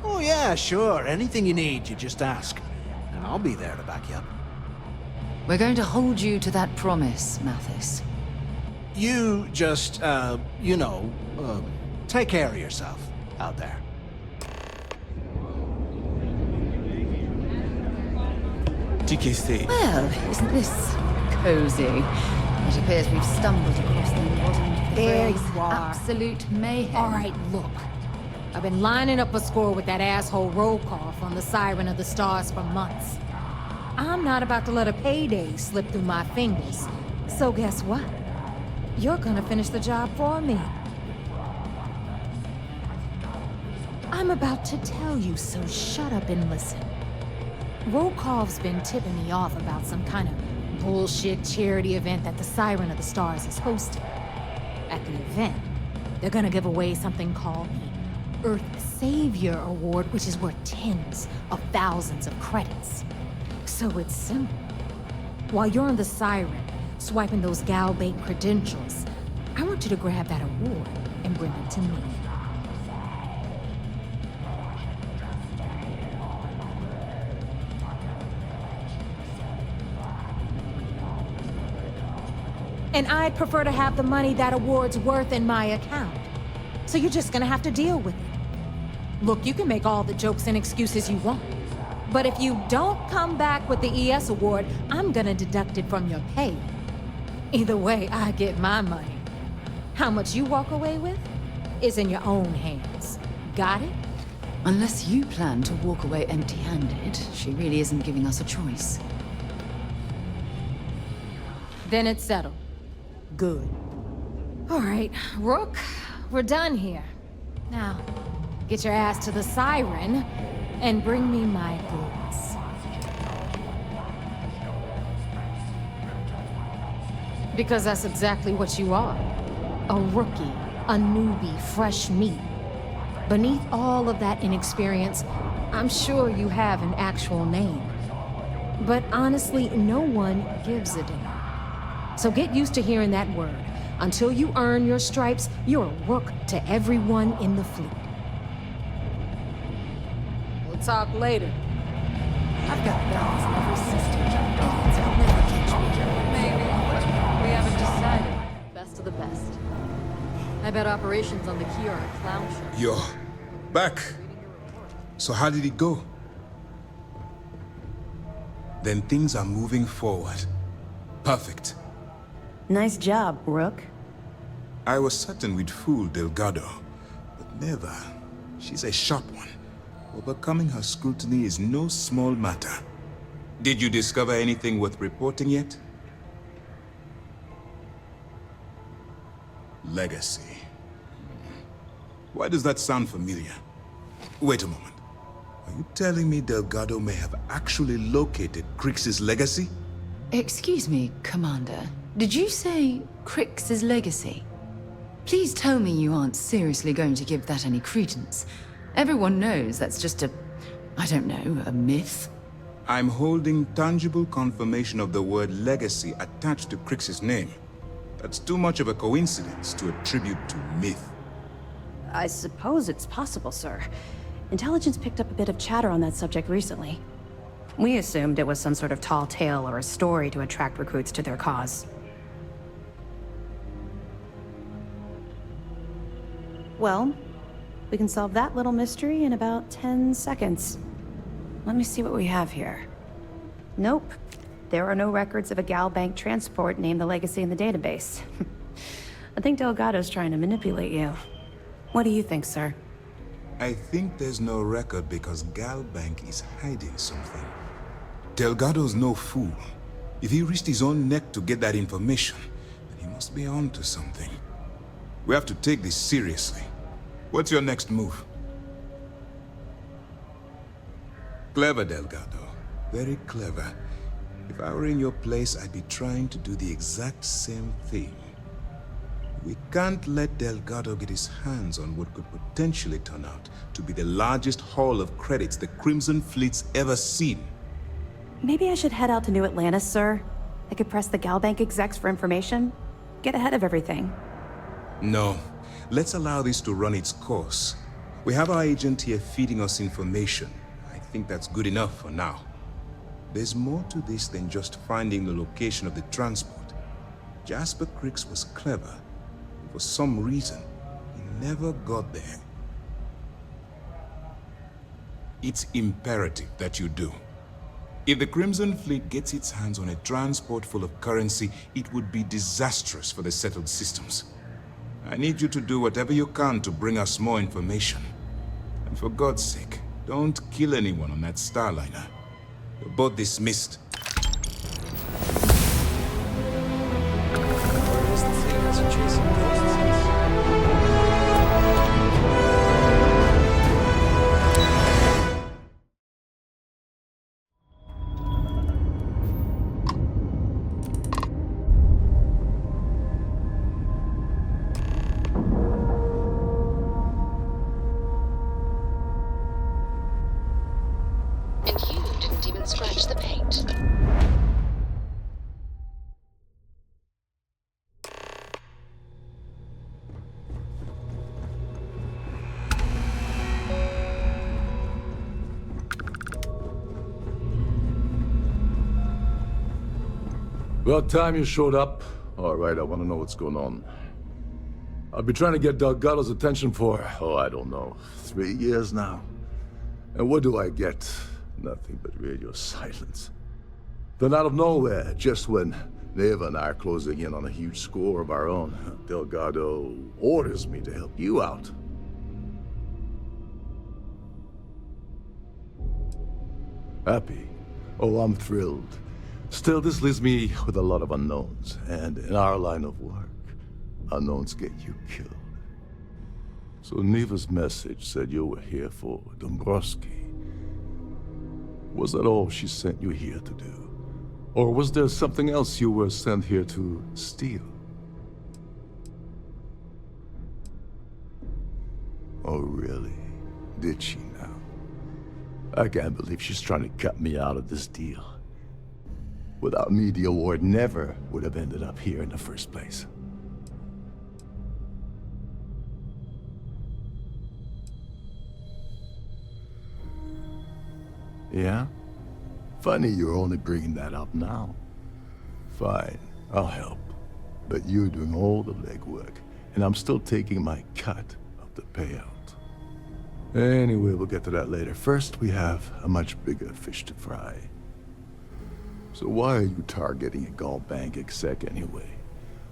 Oh yeah, sure. Anything you need, you just ask. And I'll be there to back you up. We're going to hold you to that promise, Mathis. You just, take care of yourself out there. Well, isn't this cozy? It appears we've stumbled across the embodiment of the There phrase you are. absolute mayhem. All right, look. I've been lining up a score with that asshole Rokov on the Siren of the Stars for months. I'm not about to let a payday slip through my fingers. So guess what? You're gonna finish the job for me. I'm about to tell you, so shut up and listen. Rokov's been tipping me off about some kind of bullshit charity event that the Siren of the Stars is hosting. At the event, they're gonna give away something called the Earth Savior Award, which is worth tens of thousands of credits. So it's simple. While you're on the Siren, swiping those GalBank credentials, I want you to grab that award and bring it to me. And I'd prefer to have the money that award's worth in my account. So you're just gonna have to deal with it. Look, you can make all the jokes and excuses you want. But if you don't come back with the ES award, I'm gonna deduct it from your pay. Either way, I get my money. How much you walk away with is in your own hands. Got it? Unless you plan to walk away empty-handed, she really isn't giving us a choice. Then it's settled. Good. All right, Rook, we're done here. Now, get your ass to the Siren and bring me my goods. Because that's exactly what you are. A rookie, a newbie, fresh meat. Beneath all of that inexperience, I'm sure you have an actual name. But honestly, no one gives a damn. So get used to hearing that word. Until you earn your stripes, you're a rook to everyone in the fleet. We'll talk later. I've got balls in every system. Idiots will never catch me. Maybe. We haven't decided. Best of the best. I bet operations on the key are a clown show. You're back. So how did it go? Then things are moving forward. Perfect. Nice job, Rook. I was certain we'd fool Delgado, but never. She's a sharp one. Overcoming her scrutiny is no small matter. Did you discover anything worth reporting yet? Legacy. Why does that sound familiar? Wait a moment. Are you telling me Delgado may have actually located Crix's legacy? Excuse me, Commander. Did you say Crix's legacy? Please tell me you aren't seriously going to give that any credence. Everyone knows that's just I don't know, a myth. I'm holding tangible confirmation of the word legacy attached to Crix's name. That's too much of a coincidence to attribute to myth. I suppose it's possible, sir. Intelligence picked up a bit of chatter on that subject recently. We assumed it was some sort of tall tale or a story to attract recruits to their cause. Well, we can solve that little mystery in about 10 seconds. Let me see what we have here. Nope. There are no records of a GalBank transport named the Legacy in the database. I think Delgado's trying to manipulate you. What do you think, sir? I think there's no record because GalBank is hiding something. Delgado's no fool. If he risked his own neck to get that information, then he must be on to something. We have to take this seriously. What's your next move? Clever, Delgado. Very clever. If I were in your place, I'd be trying to do the exact same thing. We can't let Delgado get his hands on what could potentially turn out to be the largest haul of credits the Crimson Fleet's ever seen. Maybe I should head out to New Atlantis, sir. I could press the GalBank execs for information. Get ahead of everything. No. Let's allow this to run its course. We have our agent here feeding us information. I think that's good enough for now. There's more to this than just finding the location of the transport. Jasper Crix was clever. For some reason, he never got there. It's imperative that you do. If the Crimson Fleet gets its hands on a transport full of currency, it would be disastrous for the settled systems. I need you to do whatever you can to bring us more information. And for God's sake, don't kill anyone on that Starliner. You're both dismissed. About time you showed up. All right, I want to know what's going on. I've been trying to get Delgado's attention for, I don't know, 3 years now. And what do I get? Nothing but radio silence. Then out of nowhere, just when Neva and I are closing in on a huge score of our own, Delgado orders me to help you out. Happy? Oh, I'm thrilled. Still, this leaves me with a lot of unknowns, and in our line of work, unknowns get you killed. So Neva's message said you were here for Dombrowski. Was that all she sent you here to do? Or was there something else you were sent here to steal? Oh, really? Did she now? I can't believe she's trying to cut me out of this deal. Without me, the award never would have ended up here in the first place. Yeah? Funny you're only bringing that up now. Fine, I'll help. But you're doing all the legwork, and I'm still taking my cut of the payout. Anyway, we'll get to that later. First, we have a much bigger fish to fry. So why are you targeting a Gall Bank exec anyway?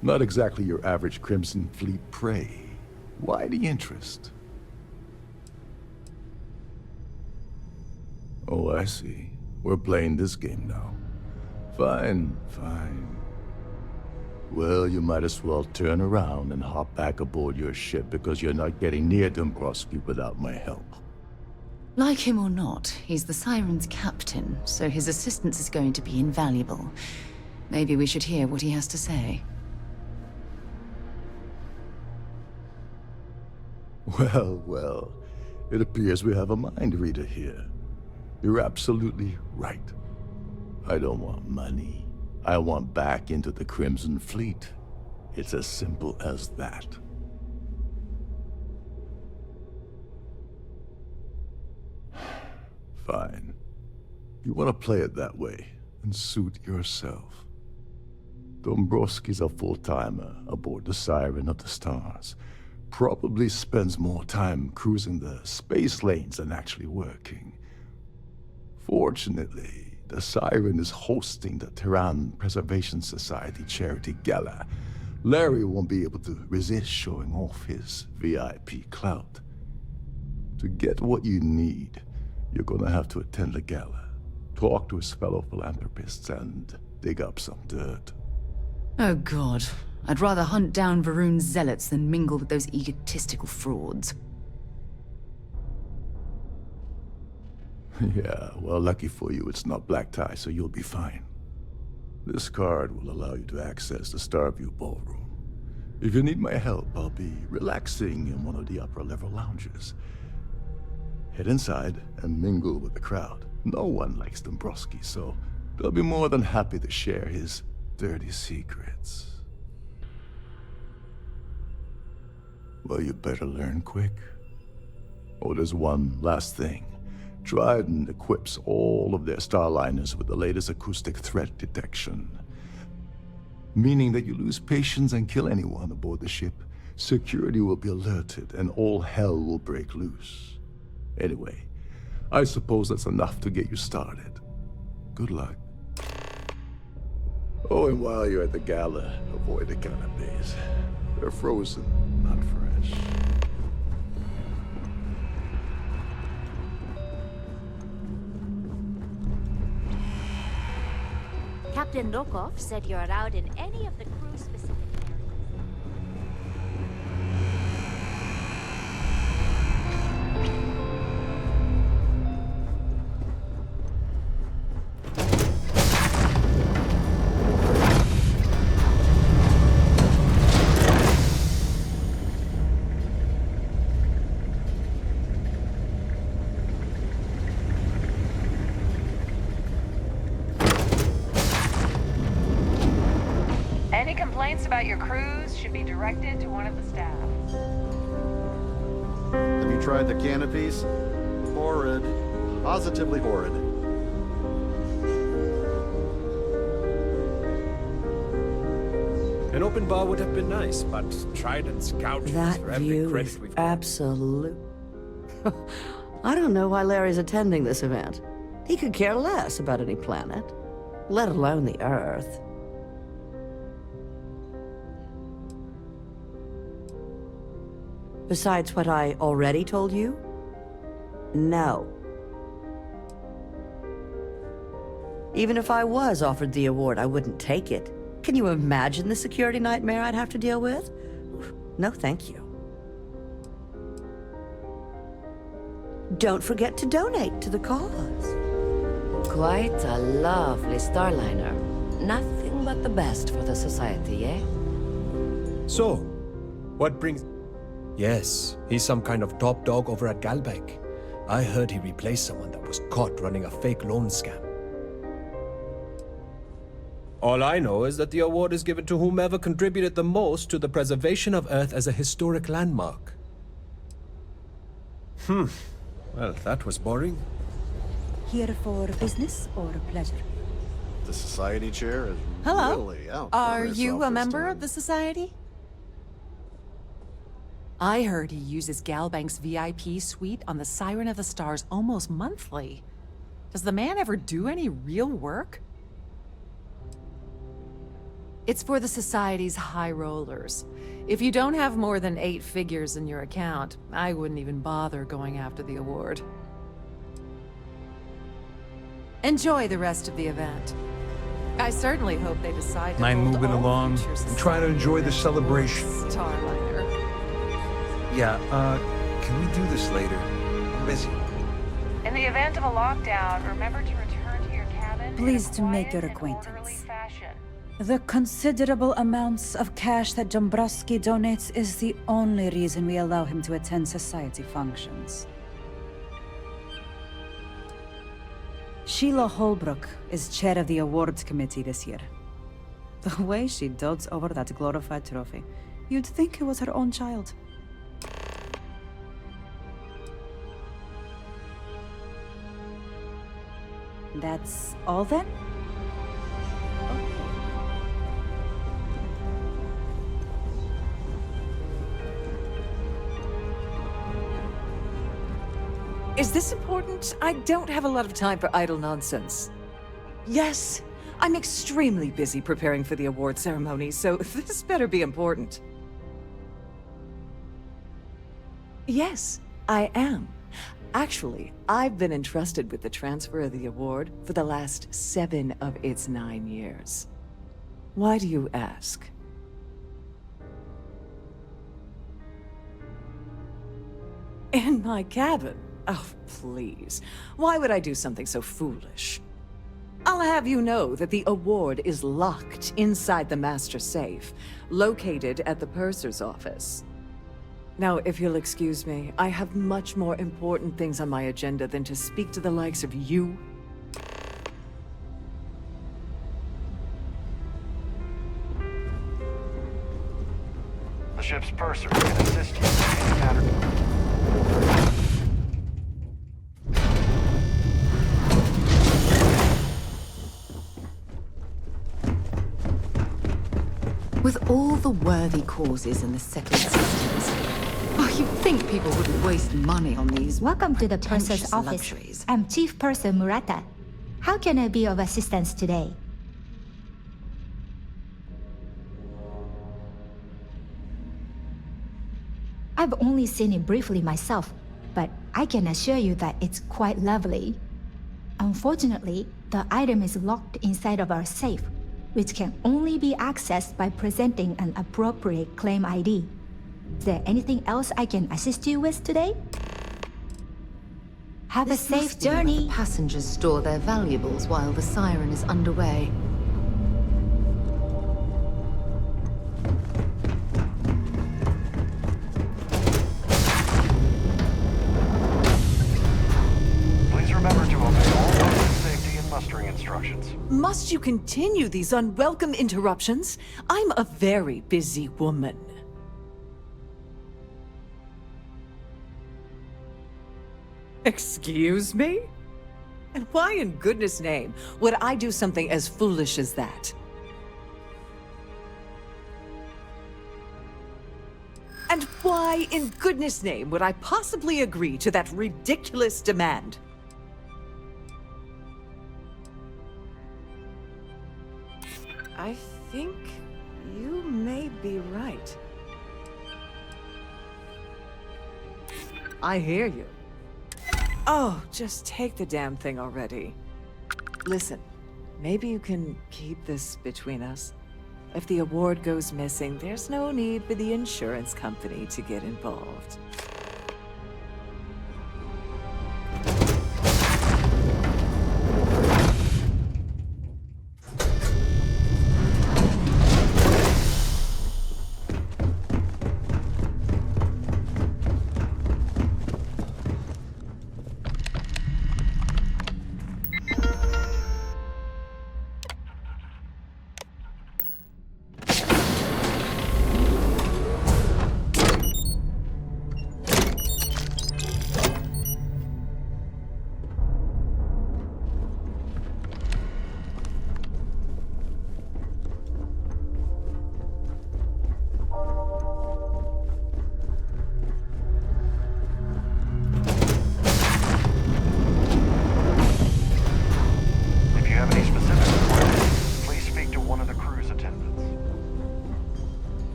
Not exactly your average Crimson Fleet prey. Why the interest? Oh, I see. We're playing this game now. Fine, fine. Well, you might as well turn around and hop back aboard your ship because you're not getting near Dombrowski without my help. Like him or not, he's the Siren's captain, so his assistance is going to be invaluable. Maybe we should hear what he has to say. Well, well. It appears we have a mind reader here. You're absolutely right. I don't want money. I want back into the Crimson Fleet. It's as simple as that. Fine. You want to play it that way, and suit yourself. Dombrowski's a full-timer aboard the Siren of the Stars. Probably spends more time cruising the space lanes than actually working. Fortunately, the Siren is hosting the Terran Preservation Society charity gala. Larry won't be able to resist showing off his VIP clout. To get what you need, you're gonna have to attend the gala, talk to his fellow philanthropists, and dig up some dirt. Oh god. I'd rather hunt down Varun's zealots than mingle with those egotistical frauds. Yeah, well, lucky for you, it's not black tie, so you'll be fine. This card will allow you to access the Starfield ballroom. If you need my help, I'll be relaxing in one of the upper-level lounges. Head inside and mingle with the crowd. No one likes Dombrowski, so they'll be more than happy to share his dirty secrets. Well, you better learn quick. Oh, there's one last thing. Trident equips all of their starliners with the latest acoustic threat detection. Meaning that you lose patience and kill anyone aboard the ship, security will be alerted and all hell will break loose. Anyway, I suppose that's enough to get you started. Good luck. Oh, and while you're at the gala, avoid the canapes. They're frozen, not fresh. Captain Rokov said you're allowed in any of the crew-specific areas. Any complaints about your crews should be directed to one of the staff. Have you tried the canopies? Horrid. Positively horrid. An open bar would have been nice, but Trident's gouging us That for every view credit is we've got. absolute. I don't know why Larry's attending this event. He could care less about any planet, let alone the Earth. Besides what I already told you? No. Even if I was offered the award, I wouldn't take it. Can you imagine the security nightmare I'd have to deal with? No, thank you. Don't forget to donate to the cause. Quite a lovely Starliner. Nothing but the best for the society, eh? So, what brings... Yes, he's some kind of top dog over at Galbank. I heard he replaced someone that was caught running a fake loan scam. All I know is that the award is given to whomever contributed the most to the preservation of Earth as a historic landmark. Well, that was boring. Here for business or pleasure? The society chair is Hello. really out. Are for you itself a this member time. of the society? I heard he uses Galbank's VIP suite on the Siren of the Stars almost monthly. Does the man ever do any real work? It's for the Society's high rollers. If you don't have more than 8 figures in your account, I wouldn't even bother going after the award. Enjoy the rest of the event. I certainly hope they decide to I'm hold moving all along. future I'm trying to enjoy the celebration. Starliner. Yeah, can we do this later? I'm busy. In the event of a lockdown, remember to return to your cabin. Pleased to make your acquaintance. The considerable amounts of cash that Dombrowski donates is the only reason we allow him to attend society functions. Sheila Holbrook is chair of the awards committee this year. The way she dotes over that glorified trophy, you'd think it was her own child. That's all then? Is this important? I don't have a lot of time for idle nonsense. Yes, I'm extremely busy preparing for the award ceremony, so this better be important. Yes, I am. Actually, I've been entrusted with the transfer of the award for the last 7 of its 9 years. Why do you ask? In my cabin? Oh, please. Why would I do something so foolish? I'll have you know that the award is locked inside the master safe, located at the purser's office. Now, if you'll excuse me, I have much more important things on my agenda than to speak to the likes of you. The ship's purser can assist you in any matter. With all the worthy causes in the settled systems, you'd think people wouldn't waste money on these. Welcome to the purser's pretentious office. luxuries. I'm Chief Purser Murata. How can I be of assistance today? I've only seen it briefly myself, but I can assure you that it's quite lovely. Unfortunately, the item is locked inside of our safe, which can only be accessed by presenting an appropriate claim ID. Is there anything else I can assist you with today? Have a safe journey. The passengers store their valuables while the siren is underway. Please remember to obey all public safety and mustering instructions. Must you continue these unwelcome interruptions? I'm a very busy woman. Excuse me? And why in goodness name would I do something as foolish as that? And why, in goodness name, would I possibly agree to that ridiculous demand? I think you may be right. I hear you. Oh, just take the damn thing already. Listen, maybe you can keep this between us. If the award goes missing, there's no need for the insurance company to get involved.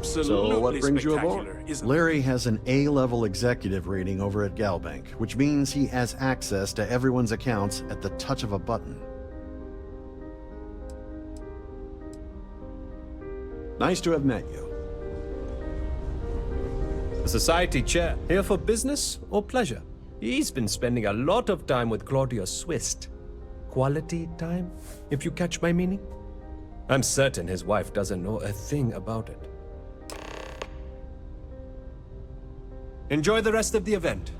So what brings you aboard? Larry has an A-level executive rating over at Galbank, which means he has access to everyone's accounts at the touch of a button. Nice to have met you. The Society Chair, here for business or pleasure? He's been spending a lot of time with Claudius Swist. Quality time, if you catch my meaning? I'm certain his wife doesn't know a thing about it. Enjoy the rest of the event.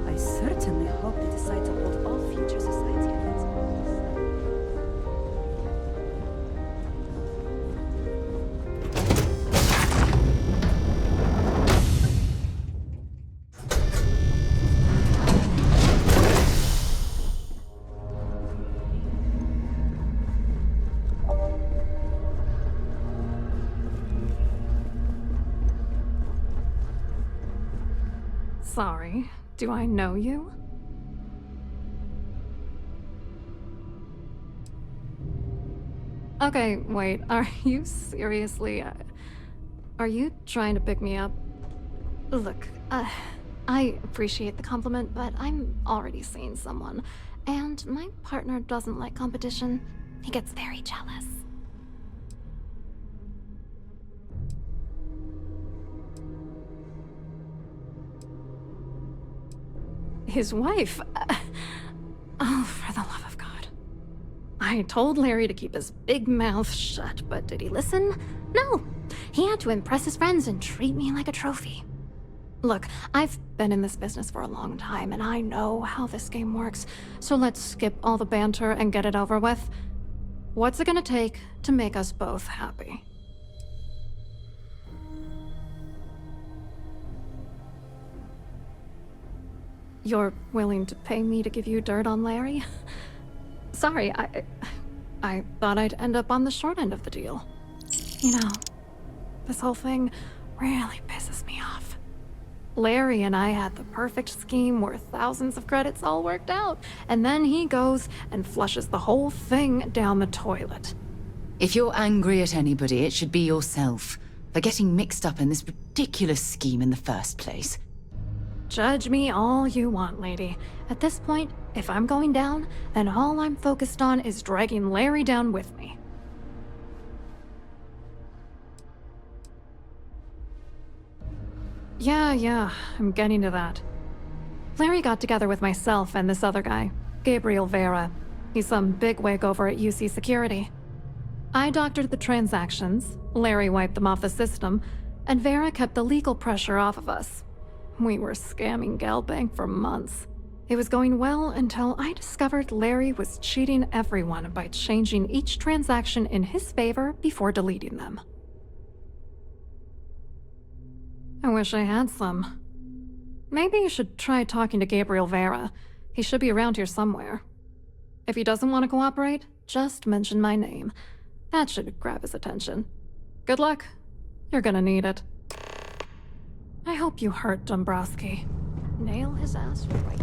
I certainly hope they decide to hold all future society events. Sorry, do I know you? Okay, wait, are you seriously... are you trying to pick me up? Look, I appreciate the compliment, but I'm already seeing someone, and my partner doesn't like competition. He gets very jealous. His wife? Oh, for the love of God. I told Larry to keep his big mouth shut, but did he listen? No. He had to impress his friends and treat me like a trophy. Look, I've been in this business for a long time, and I know how this game works, so let's skip all the banter and get it over with. What's it gonna take to make us both happy? You're willing to pay me to give you dirt on Larry? Sorry, I thought I'd end up on the short end of the deal. You know, this whole thing really pisses me off. Larry and I had the perfect scheme worth thousands of credits all worked out, and then he goes and flushes the whole thing down the toilet. If you're angry at anybody, it should be yourself for getting mixed up in this ridiculous scheme in the first place. Judge me all you want, lady. At this point, if I'm going down, then all I'm focused on is dragging Larry down with me. Yeah, I'm getting to that. Larry got together with myself and this other guy, Gabriel Vera. He's some bigwig over at UC Security. I doctored the transactions, Larry wiped them off the system, and Vera kept the legal pressure off of us. We were scamming Galbank for months. It was going well until I discovered Larry was cheating everyone by changing each transaction in his favor before deleting them. I wish I had some. Maybe you should try talking to Gabriel Vera. He should be around here somewhere. If he doesn't want to cooperate, just mention my name. That should grab his attention. Good luck. You're gonna need it. I hope you hurt Dombrowski. Nail his ass right.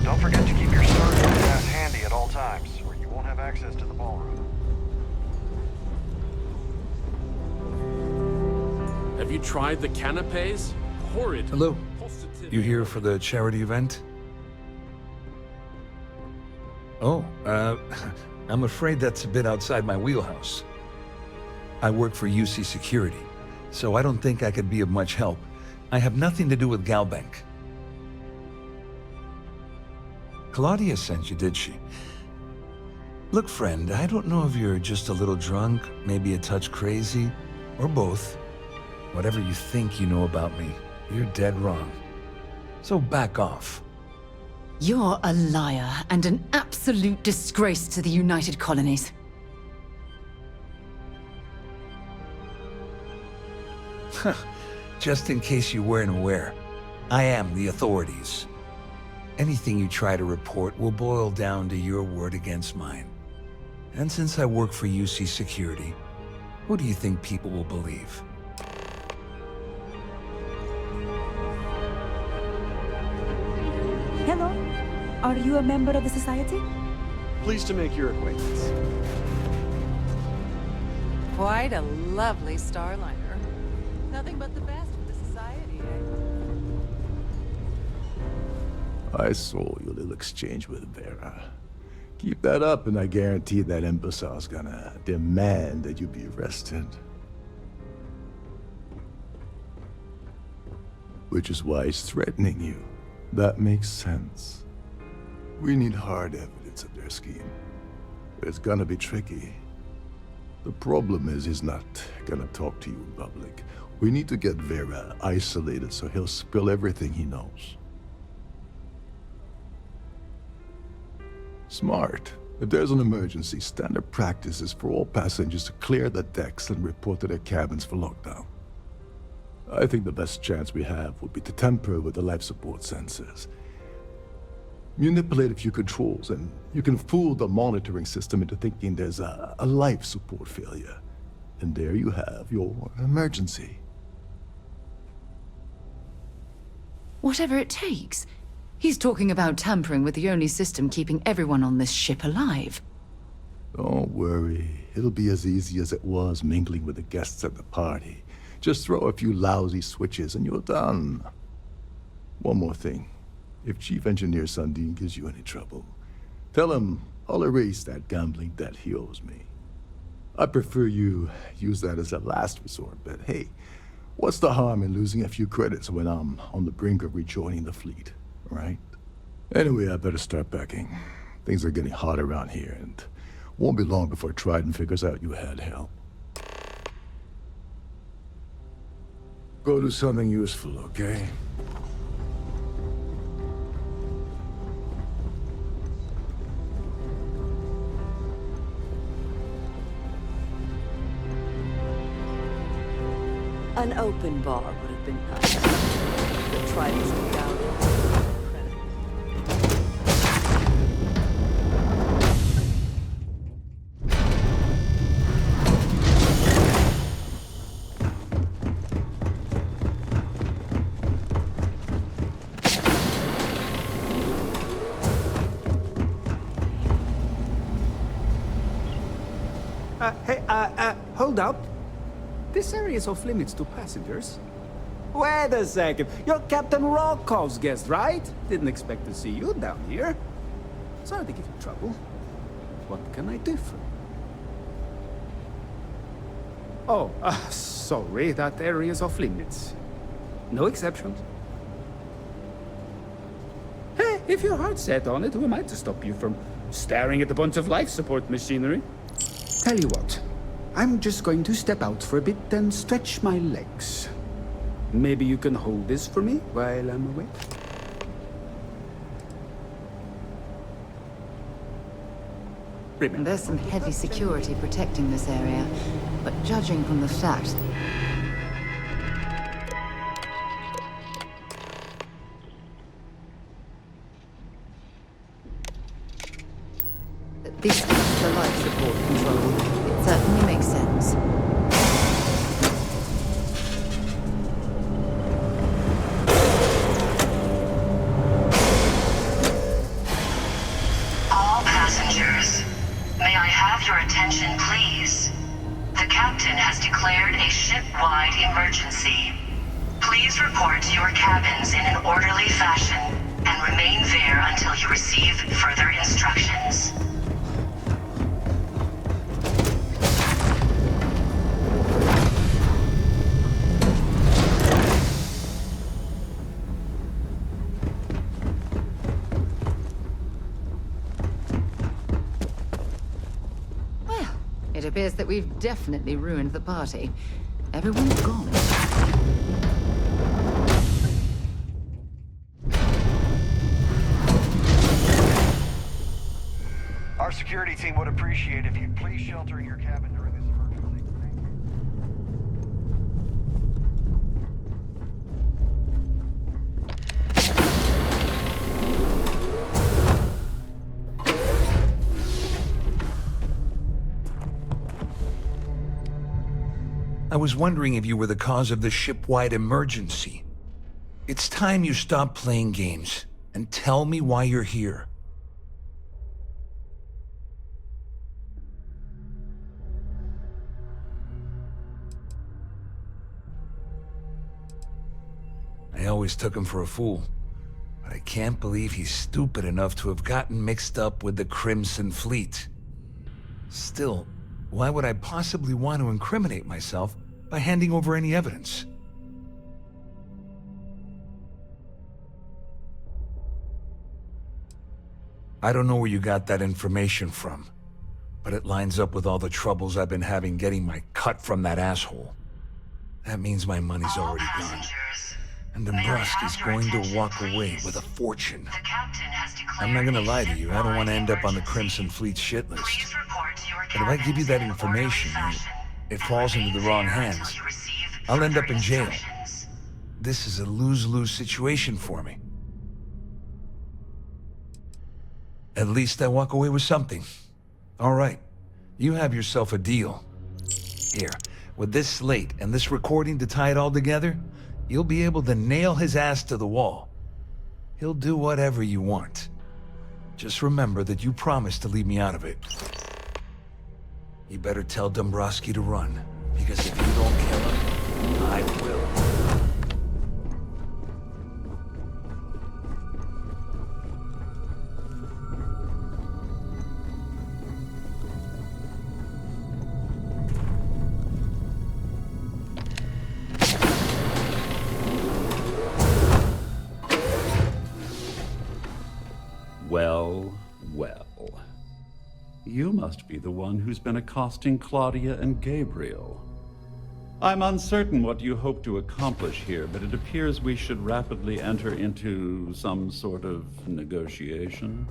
Don't forget to keep your Starfield pass handy at all times, or you won't have access to the ballroom. Have you tried the canapes? Horrid. Hello. You here for the charity event? Oh, I'm afraid that's a bit outside my wheelhouse. I work for UC Security, so I don't think I could be of much help. I have nothing to do with Galbank. Claudia sent you, did she? Look, friend, I don't know if you're just a little drunk, maybe a touch crazy, or both. Whatever you think you know about me, you're dead wrong. So back off. You're a liar and an absolute disgrace to the United Colonies. Just in case you weren't aware, I am the authorities. Anything you try to report will boil down to your word against mine. And since I work for UC Security, who do you think people will believe? Hello. Are you a member of the Society? Pleased to make your acquaintance. Quite a lovely Starliner. Nothing but the best for the Society, eh? I saw your little exchange with Vera. Keep that up and I guarantee that imbecile's gonna demand that you be arrested. Which is why he's threatening you. That makes sense. We need hard evidence of their scheme. It's gonna be tricky. The problem is he's not gonna talk to you in public. We need to get Vera isolated so he'll spill everything he knows. Smart. If there's an emergency, standard practice is for all passengers to clear the decks and report to their cabins for lockdown. I think the best chance we have would be to tamper with the life support sensors. Manipulate a few controls, and you can fool the monitoring system into thinking there's a life support failure. And there you have your emergency. Whatever it takes. He's talking about tampering with the only system keeping everyone on this ship alive. Don't worry. It'll be as easy as it was mingling with the guests at the party. Just throw a few lousy switches and you're done. One more thing. If Chief Engineer Sundin gives you any trouble, tell him I'll erase that gambling debt he owes me. I prefer you use that as a last resort, but hey, what's the harm in losing a few credits when I'm on the brink of rejoining the fleet, right? Anyway, I better start packing. Things are getting hot around here, and won't be long before Trident figures out you had help. Go do something useful, okay? An open bar would have been nice. The Trident's down. Hold up. This area is off limits to passengers. Wait a second. You're Captain Rokov's guest, right? Didn't expect to see you down here. Sorry to give you trouble. What can I do for you? Oh, sorry. That area is off limits. No exceptions. Hey, if your heart's set on it, who am I to stop you from staring at a bunch of life support machinery? Tell you what. I'm just going to step out for a bit and stretch my legs. Maybe you can hold this for me while I'm away? There's some heavy security protecting this area, but judging from the fact... that this is the life support control. It certainly makes sense. All passengers, may I have your attention, please? The captain has declared a ship-wide emergency. Please report to your cabins in an orderly fashion and remain there until you receive further instructions. It appears that we've definitely ruined the party. Everyone's gone. Our security team would appreciate if you'd please shelter in your cabin during this emergency. I was wondering if you were the cause of the ship-wide emergency. It's time you stop playing games and tell me why you're here. I always took him for a fool, but I can't believe he's stupid enough to have gotten mixed up with the Crimson Fleet. Still, why would I possibly want to incriminate myself by handing over any evidence? I don't know where you got that information from, but it lines up with all the troubles I've been having getting my cut from that asshole. That means my money's already gone, and Dombrowski's going to walk away with a fortune. I'm not gonna lie to you, I don't want to end up on the Crimson Fleet shit list. But if I give you that information, it falls into the wrong hands, I'll end up in jail. This is a lose-lose situation for me. At least I walk away with something. All right, you have yourself a deal. Here, with this slate and this recording to tie it all together, you'll be able to nail his ass to the wall. He'll do whatever you want. Just remember that you promised to leave me out of it. You better tell Dombrowski to run, because if you don't kill him, I will. Well, well. You must be the one who's been accosting Claudia and Gabriel. I'm uncertain what you hope to accomplish here, but it appears we should rapidly enter into some sort of negotiation.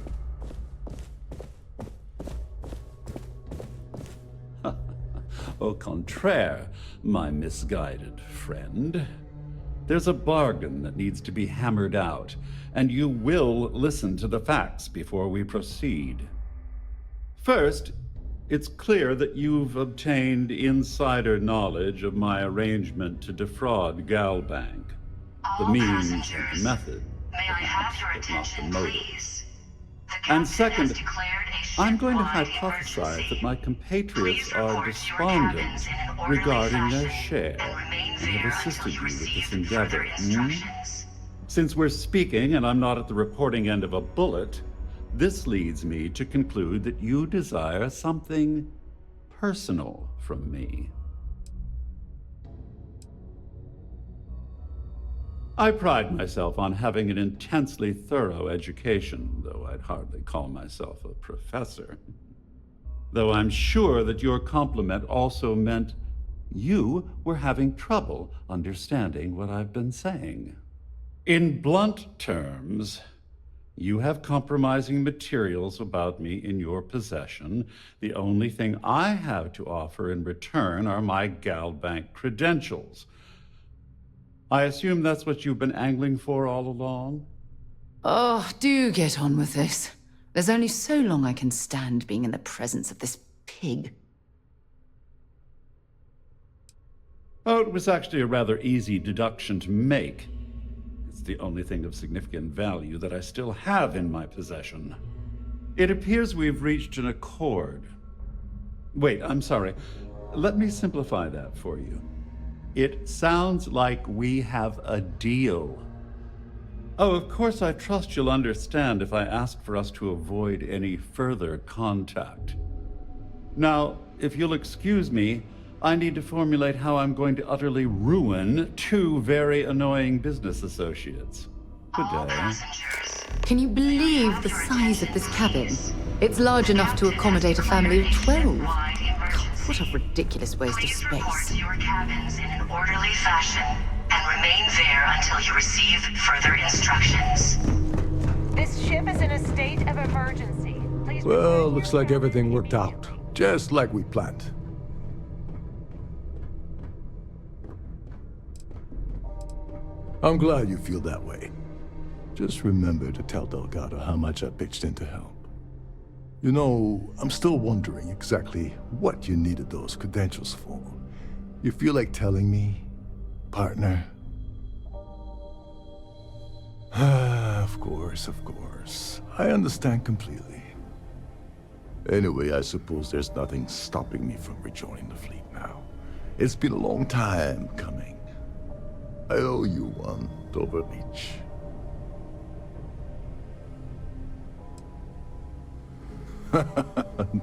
Au contraire, my misguided friend. There's a bargain that needs to be hammered out, and you will listen to the facts before we proceed. First, it's clear that you've obtained insider knowledge of my arrangement to defraud Galbank. The means and the method, but not the motive. And second, I'm going to hypothesize that my compatriots are despondent regarding their share and have assisted you with this endeavor. Since we're speaking and I'm not at the reporting end of a bullet, this leads me to conclude that you desire something personal from me. I pride myself on having an intensely thorough education, though I'd hardly call myself a professor. Though I'm sure that your compliment also meant you were having trouble understanding what I've been saying. In blunt terms, You have compromising materials about me in your possession. The only thing I have to offer in return are my GalBank credentials. I assume that's what you've been angling for all along? Oh, do get on with this. There's only so long I can stand being in the presence of this pig. Oh, it was actually a rather easy deduction to make. It's the only thing of significant value that I still have in my possession. It appears we've reached an accord. Wait, I'm sorry. Let me simplify that for you. It sounds like we have a deal. Oh, of course, I trust you'll understand if I ask for us to avoid any further contact. Now, if you'll excuse me, I need to formulate how I'm going to utterly ruin two very annoying business associates. Good day. Can you believe the size of this cabin? It's large enough to accommodate a family of 12. God, what a ridiculous waste of space. Your cabins in an orderly fashion and remain there until you receive further instructions. This ship is in a state of emergency. Please. Well, looks like everything worked out, just like we planned. I'm glad you feel that way. Just remember to tell Delgado how much I pitched in to help. You know, I'm still wondering exactly what you needed those credentials for. You feel like telling me, partner? Of course. I understand completely. Anyway, I suppose there's nothing stopping me from rejoining the fleet now. It's been a long time coming. I owe you one, Doberlich.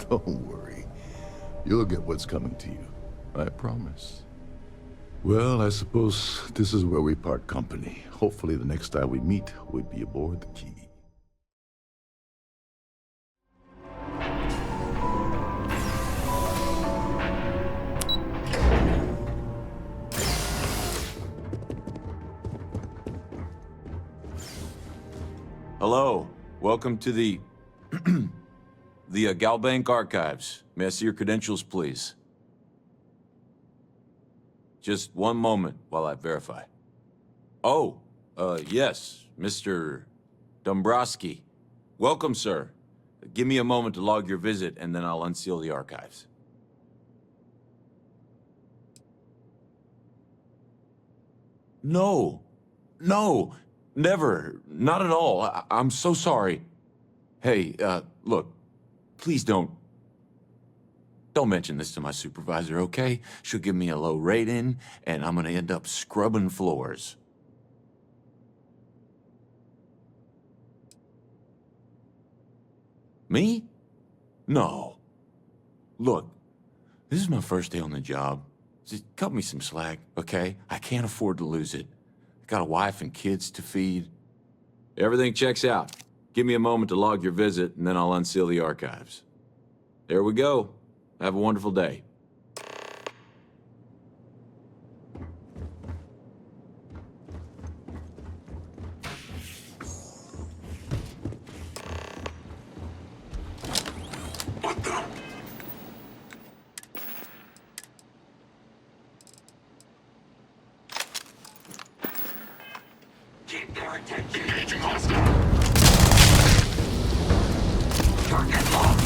Don't worry. You'll get what's coming to you. I promise. Well, I suppose this is where we part company. Hopefully the next time we meet, we'll be aboard the Key. Hello. Welcome to the GalBank archives. May I see your credentials, please? Just one moment while I verify. Oh, yes, Mr. Dombrowski. Welcome, sir. Give me a moment to log your visit, and then I'll unseal the archives. No, never. Not at all. I'm so sorry. Hey, look, please don't mention this to my supervisor, okay? She'll give me a low rating, and I'm gonna end up scrubbing floors. Me? No. Look, this is my first day on the job. Just cut me some slack, okay? I can't afford to lose it. I got a wife and kids to feed. Everything checks out. Give me a moment to log your visit, and then I'll unseal the archives. There we go. Have a wonderful day. Keep their attention. Engaging hostile. Target locked.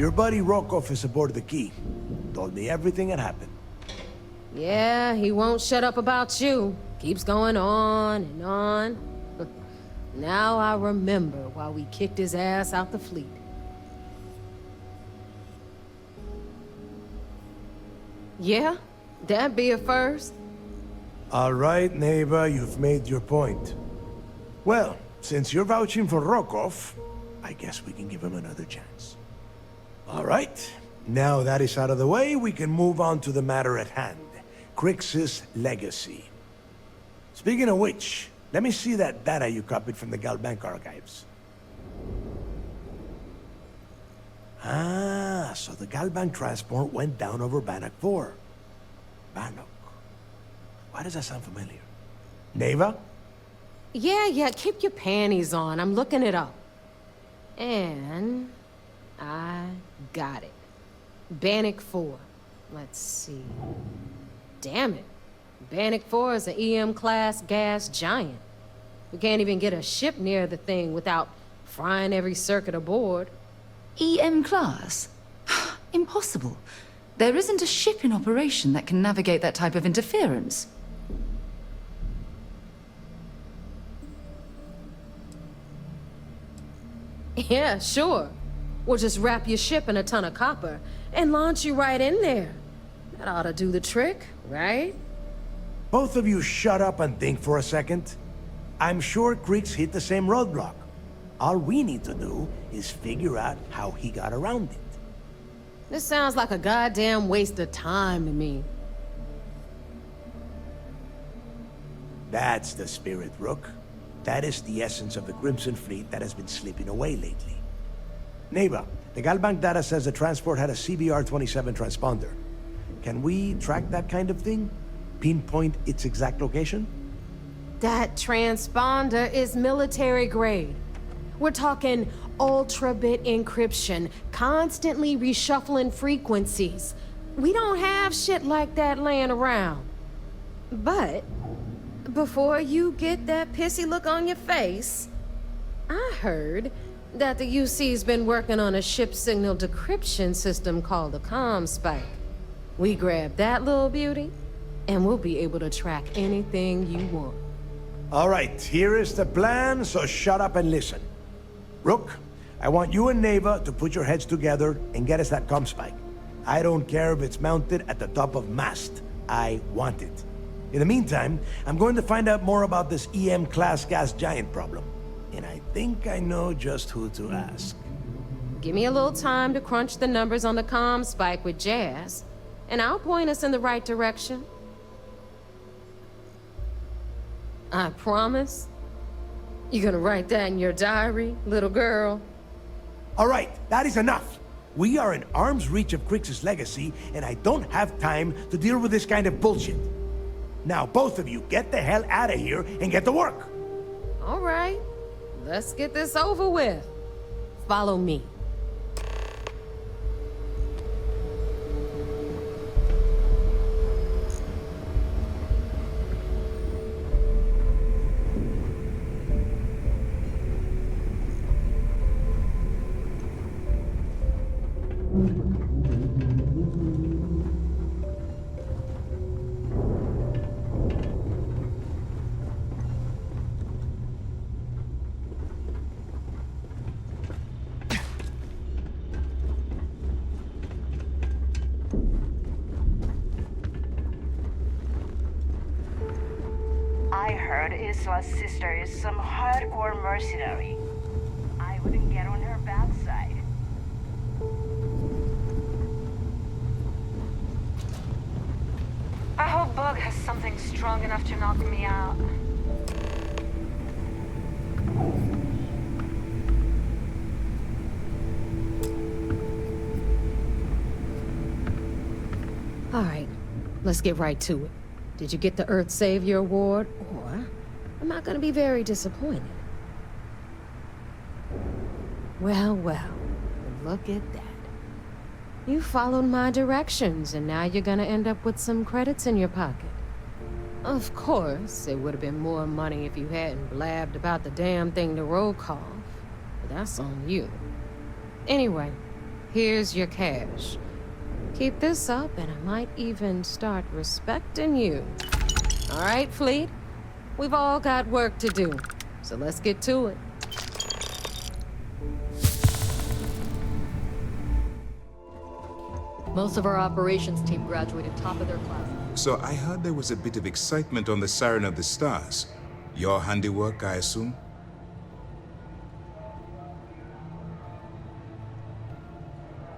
Your buddy Rokov is aboard the Key. Told me everything that happened. Yeah, he won't shut up about you. Keeps going on and on. Now I remember why we kicked his ass out the fleet. Yeah, that'd be a first. All right, neighbor, you've made your point. Well, since you're vouching for Rokov, I guess we can give him another chance. All right, now that is out of the way, we can move on to the matter at hand. Crix's legacy. Speaking of which, let me see that data you copied from the Galbank archives. Ah, so the Galbank transport went down over Bannock 4. Bannock. Why does that sound familiar? Neva? Yeah, keep your panties on. I'm looking it up. And I got it. Bannock 4. Let's see. Damn it. Bannock 4 is an EM-class gas giant. We can't even get a ship near the thing without frying every circuit aboard. EM class? Impossible. There isn't a ship in operation that can navigate that type of interference. Yeah, sure. We'll just wrap your ship in a ton of copper and launch you right in there. That ought to do the trick, right? Both of you shut up and think for a second. I'm sure Crix hit the same roadblock. All we need to do is figure out how he got around it. This sounds like a goddamn waste of time to me. That's the spirit, Rook. That is the essence of the Crimson Fleet that has been slipping away lately. Neva, the Galbank data says the transport had a CBR-27 transponder. Can we track that kind of thing? Pinpoint its exact location? That transponder is military grade. We're talking ultra-bit encryption, constantly reshuffling frequencies. We don't have shit like that laying around. But before you get that pissy look on your face, I heard that the UC's been working on a ship signal decryption system called the ComSpike. We grab that little beauty, and we'll be able to track anything you want. All right, here is the plan, so shut up and listen. Rook, I want you and Neva to put your heads together and get us that ComSpike. I don't care if it's mounted at the top of mast. I want it. In the meantime, I'm going to find out more about this EM-class gas giant problem. And I think I know just who to ask. Give me a little time to crunch the numbers on the ComSpike with Jazz, and I'll point us in the right direction. I promise. You gonna write that in your diary, little girl? All right, that is enough. We are in arm's reach of Crix's legacy, and I don't have time to deal with this kind of bullshit. Now, both of you, get the hell out of here and get to work. All right, let's get this over with. Follow me. I heard Isla's sister is some hardcore mercenary. I wouldn't get on her bad side. I hope Bug has something strong enough to knock me out. All right, let's get right to it. Did you get the Earth Savior Award, or am I gonna be very disappointed? Well, look at that. You followed my directions, and now you're gonna end up with some credits in your pocket. Of course, it would have been more money if you hadn't blabbed about the damn thing to roll call, but that's on you. Anyway, Here's your cash. Keep this up, and I might even start respecting you. All right, Fleet? We've all got work to do, so let's get to it. Most of our operations team graduated top of their class. So I heard there was a bit of excitement on the Siren of the Stars. Your handiwork, I assume?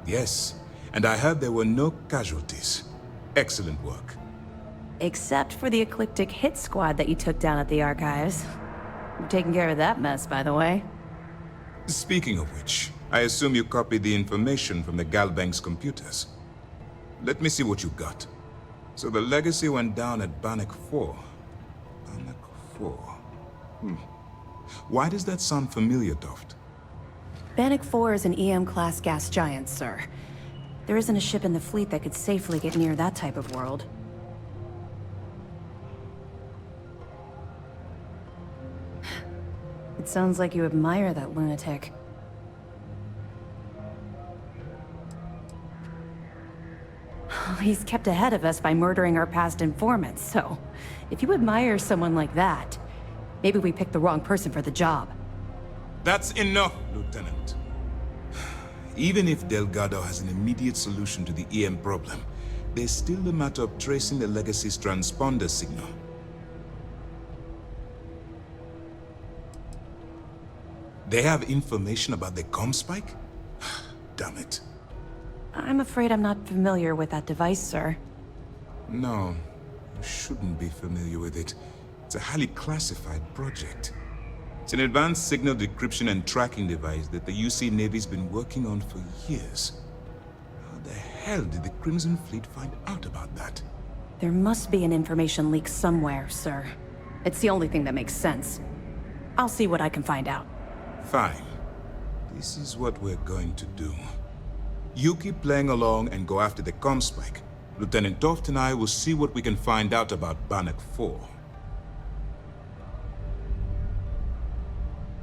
Yes, and I heard there were no casualties. Excellent work. Except for the eclectic hit squad that you took down at the archives. You're taking care of that mess, by the way. Speaking of which, I assume you copied the information from the Galbank's computers. Let me see what you got. So the legacy went down at Bannock 4. Bannock 4. Why does that sound familiar, Toft? Bannock 4 is an EM-class gas giant, sir. There isn't a ship in the fleet that could safely get near that type of world. It sounds like you admire that lunatic. He's kept ahead of us by murdering our past informants, so if you admire someone like that, maybe we picked the wrong person for the job. That's enough, Lieutenant. Even if Delgado has an immediate solution to the EM problem, there's still the matter of tracing the Legacy's transponder signal. They have information about the comm spike? Damn it. I'm afraid I'm not familiar with that device, sir. No, you shouldn't be familiar with it. It's a highly classified project. It's an advanced signal decryption and tracking device that the UC Navy's been working on for years. How the hell did the Crimson Fleet find out about that? There must be an information leak somewhere, sir. It's the only thing that makes sense. I'll see what I can find out. Fine. This is what we're going to do. You keep playing along and go after the comm spike. Lieutenant Toft and I will see what we can find out about Bannock 4.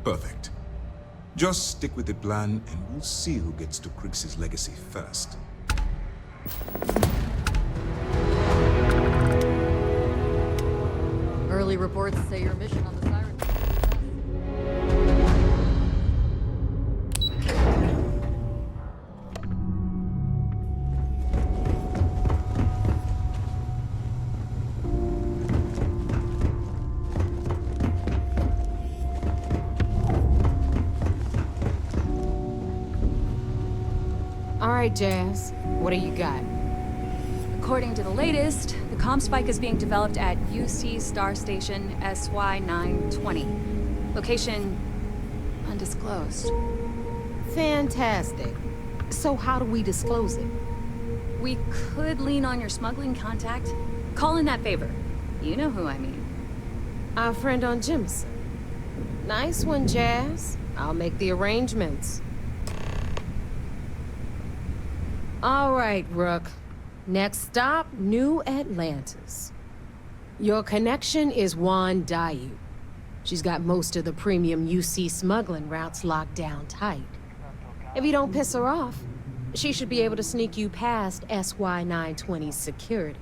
Perfect. Just stick with the plan and we'll see who gets to Krix's legacy first. Early reports say your mission on the Siren. All right, Jazz. What do you got? According to the latest, the comm spike is being developed at UC Star Station SY-920. Location undisclosed. Fantastic. So how do we disclose it? We could lean on your smuggling contact. Call in that favor. You know who I mean. Our friend on Jimson. Nice one, Jazz. I'll make the arrangements. All right, Rook. Next stop, New Atlantis. Your connection is Juan Dayu. She's got most of the premium UC smuggling routes locked down tight. If you don't piss her off, she should be able to sneak you past SY-920's security.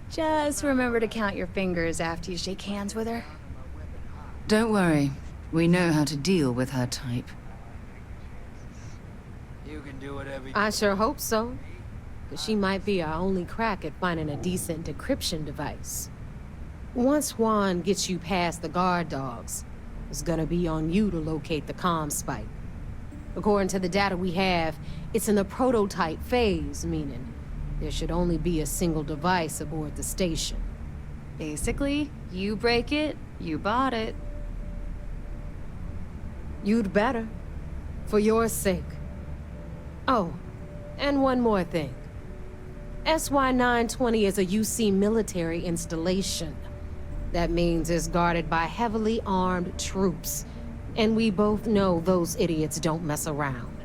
Just remember to count your fingers after you shake hands with her. Don't worry. We know how to deal with her type. I sure hope so. Because she might be our only crack at finding a decent decryption device. Once Juan gets you past the guard dogs, it's gonna be on you to locate the comm spike. According to the data we have, it's in the prototype phase, meaning there should only be a single device aboard the station. Basically, you break it, you bought it. You'd better. For your sake. Oh, and one more thing. SY-920 is a UC military installation. That means it's guarded by heavily armed troops. And we both know those idiots don't mess around.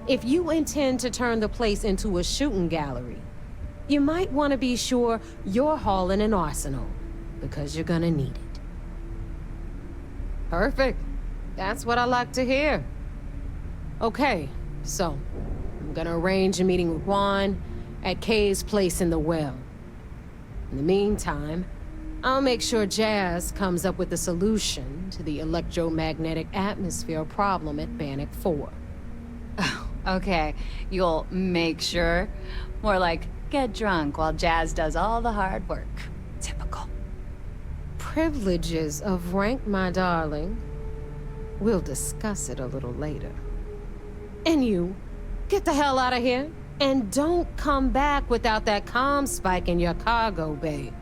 If you intend to turn the place into a shooting gallery, you might want to be sure you're hauling an arsenal, because you're gonna need it. Perfect. That's what I like to hear. Okay, so, I'm gonna arrange a meeting with Juan at Kay's place in the well. In the meantime, I'll make sure Jazz comes up with a solution to the electromagnetic atmosphere problem at Bannock 4. Oh, okay. You'll make sure? More like, get drunk while Jazz does all the hard work. Typical. Privileges of rank, my darling. We'll discuss it a little later. And you, get the hell out of here. And don't come back without that comm spike in your cargo bay.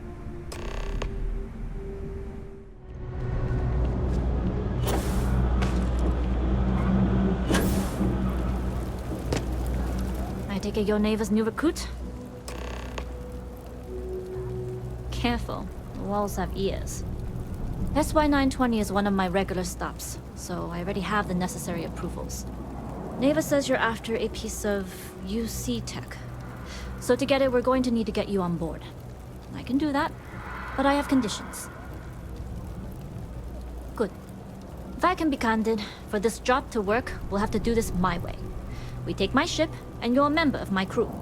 I take it you're Neva's new recruit? Careful, the walls have ears. SY-920 is one of my regular stops, so I already have the necessary approvals. Neva says you're after a piece of UC tech. So to get it, we're going to need to get you on board. I can do that, but I have conditions. Good. If I can be candid, for this job to work, we'll have to do this my way. We take my ship, and you're a member of my crew.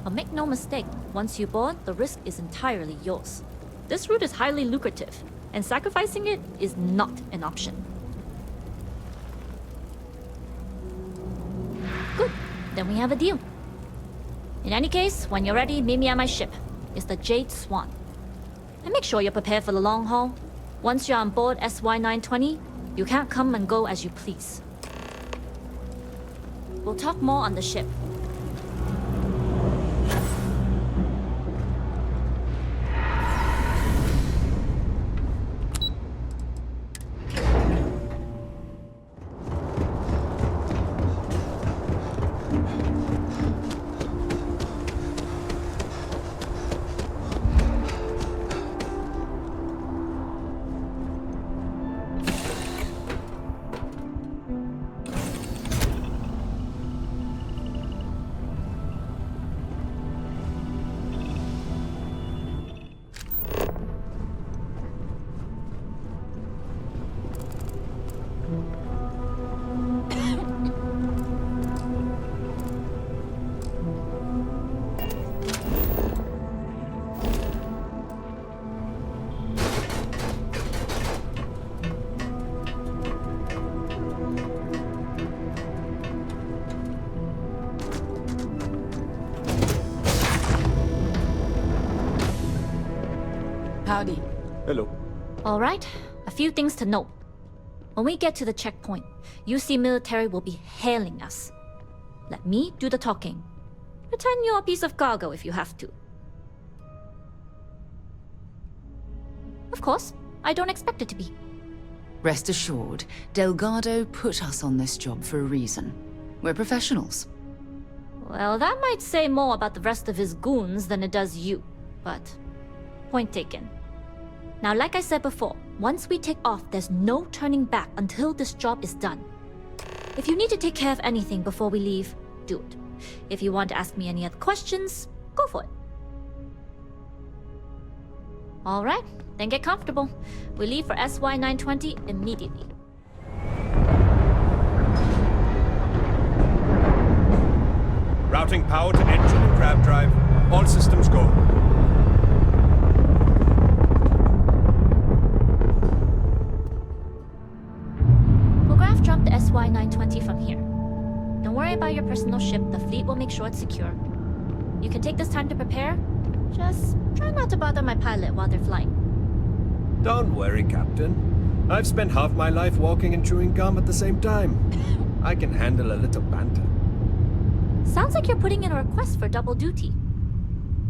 But make no mistake, once you board, the risk is entirely yours. This route is highly lucrative, and sacrificing it is not an option. Good, then we have a deal. In any case, when you're ready, meet me at my ship. It's the Jade Swan. And make sure you're prepared for the long haul. Once you're on board SY-920, you can't come and go as you please. We'll talk more on the ship. Howdy. Hello. All right, a few things to note. When we get to the checkpoint, UC military will be hailing us. Let me do the talking. Pretend you're a piece of cargo if you have to. Of course, I don't expect it to be. Rest assured, Delgado put us on this job for a reason. We're professionals. Well, that might say more about the rest of his goons than it does you, but point taken. Now, like I said before, once we take off, there's no turning back until this job is done. If you need to take care of anything before we leave, do it. If you want to ask me any other questions, go for it. All right, then get comfortable. We leave for SY-920 immediately. Routing power to engine and crab drive. All systems go. We'll graph jump the SY-920 from here. Don't worry about your personal ship. The fleet will make sure it's secure. You can take this time to prepare. Just try not to bother my pilot while they're flying. Don't worry, Captain. I've spent half my life walking and chewing gum at the same time. I can handle a little banter. Sounds like you're putting in a request for double duty.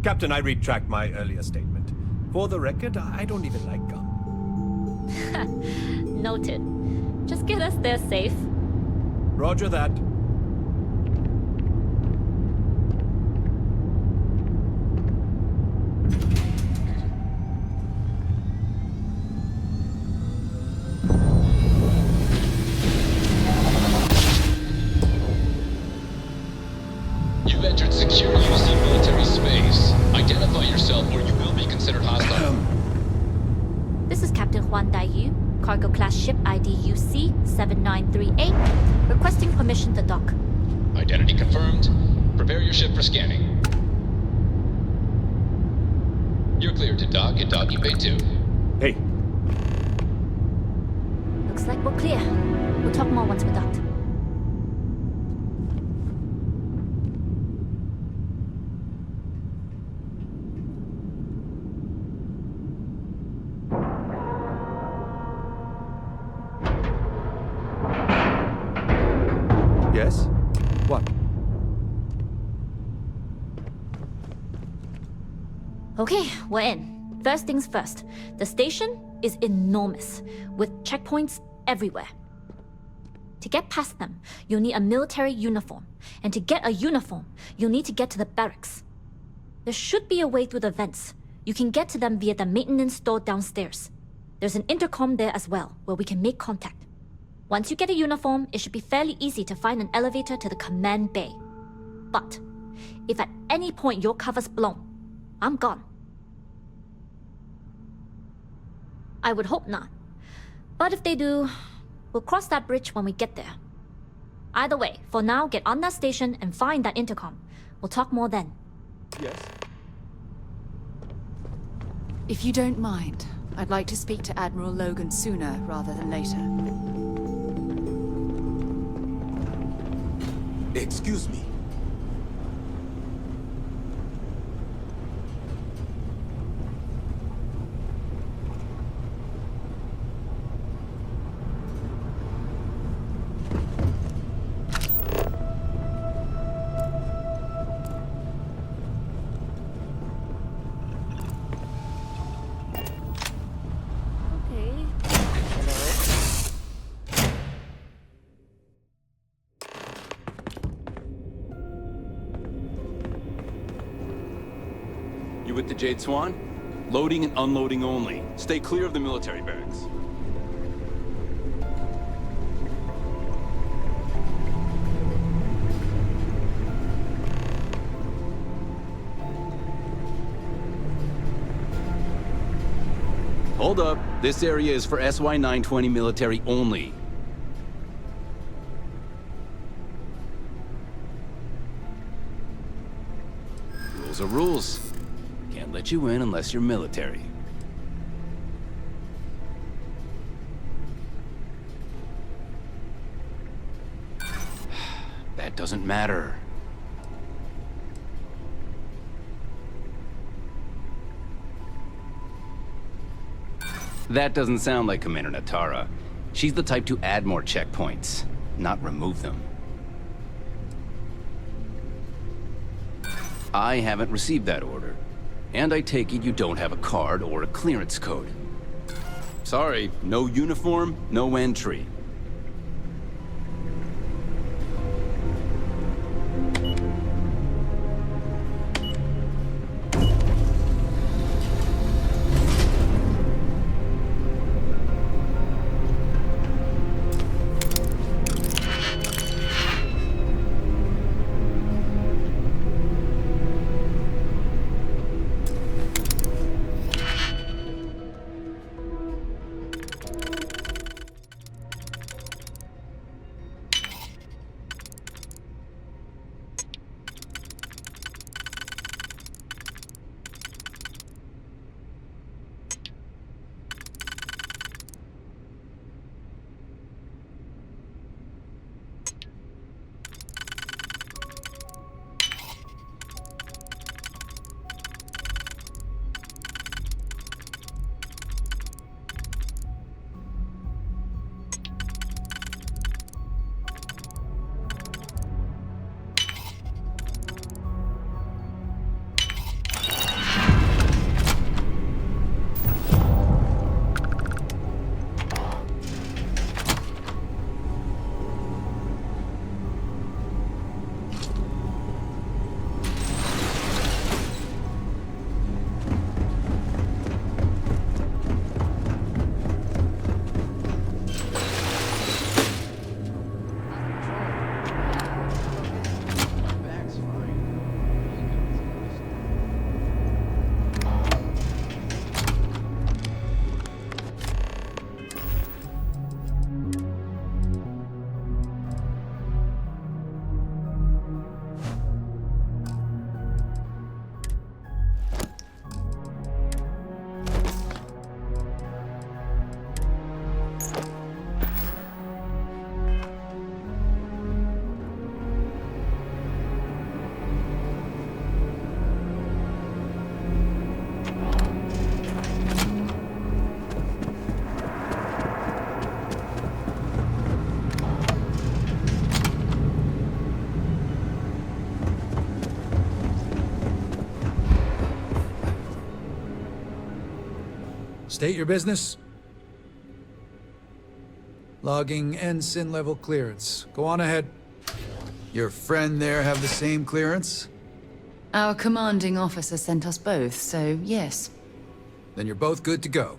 Captain, I retract my earlier statement. For the record, I don't even like gum. Noted. Just get us there safe. Roger that. You've entered secure UC military space. Identify yourself or you will be considered hostile. This is Captain Huan Daiyu, cargo class ship ID UC 7938, requesting permission to dock. Identity confirmed. Prepare your ship for scanning. You're cleared to dock at docking bay 2. Hey. Looks like we're clear. We'll talk more once we're docked. Yes? What? Okay, we're in. First things first. The station is enormous, with checkpoints everywhere. To get past them, you'll need a military uniform. And to get a uniform, you'll need to get to the barracks. There should be a way through the vents. You can get to them via the maintenance store downstairs. There's an intercom there as well, where we can make contact. Once you get a uniform, it should be fairly easy to find an elevator to the command bay. But if at any point your cover's blown, I'm gone. I would hope not. But if they do, we'll cross that bridge when we get there. Either way, for now, get on that station and find that intercom. We'll talk more then. Yes? If you don't mind, I'd like to speak to Admiral Logan sooner rather than later. Excuse me. You with the Jade Swan? Loading and unloading only. Stay clear of the military barracks. Hold up. This area is for SY-920 military only. Rules are rules. Can't let you in unless you're military. That doesn't matter. That doesn't sound like Commander Natara. She's the type to add more checkpoints, not remove them. I haven't received that order. And I take it you don't have a card or a clearance code. Sorry, no uniform, no entry. State your business. Logging ensign level clearance. Go on ahead. Your friend there have the same clearance? Our commanding officer sent us both, so yes. Then you're both good to go.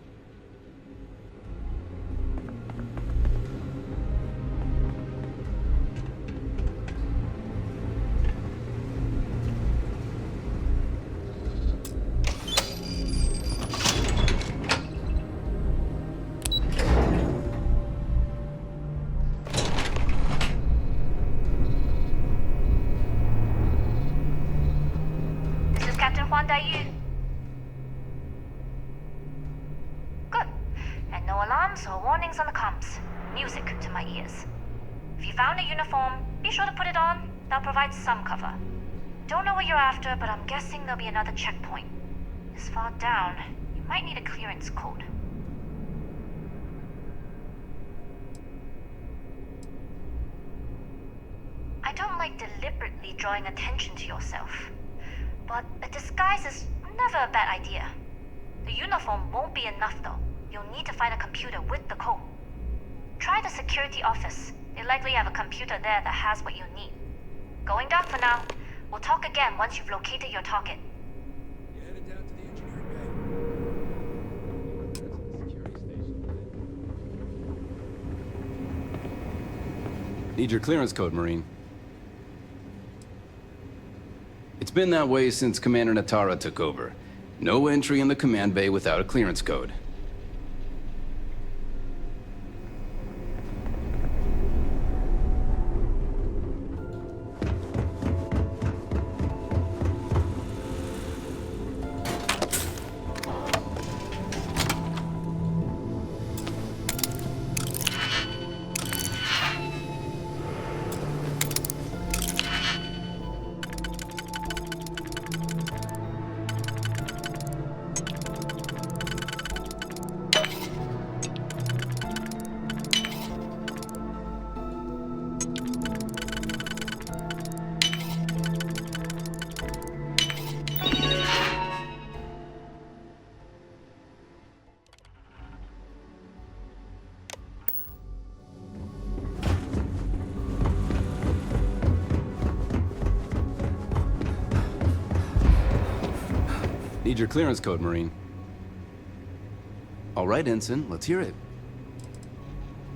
Good. And no alarms or warnings on the comms. Music to my ears. If you found a uniform, be sure to put it on. That'll provide some cover. Don't know what you're after, but I'm guessing there'll be another checkpoint. This far down, you might need a clearance code. I don't like deliberately drawing attention to yourself, but a disguise is never a bad idea. The uniform won't be enough though. You'll need to find a computer with the code. Try the security office. They likely have a computer there that has what you need. Going down for now. We'll talk again once you've located your target. You headed down to the engineering bay. Need your clearance code, Marine. It's been that way since Commander Natara took over. No entry in the command bay without a clearance code. Need your clearance code, Marine. All right, Ensign, let's hear it.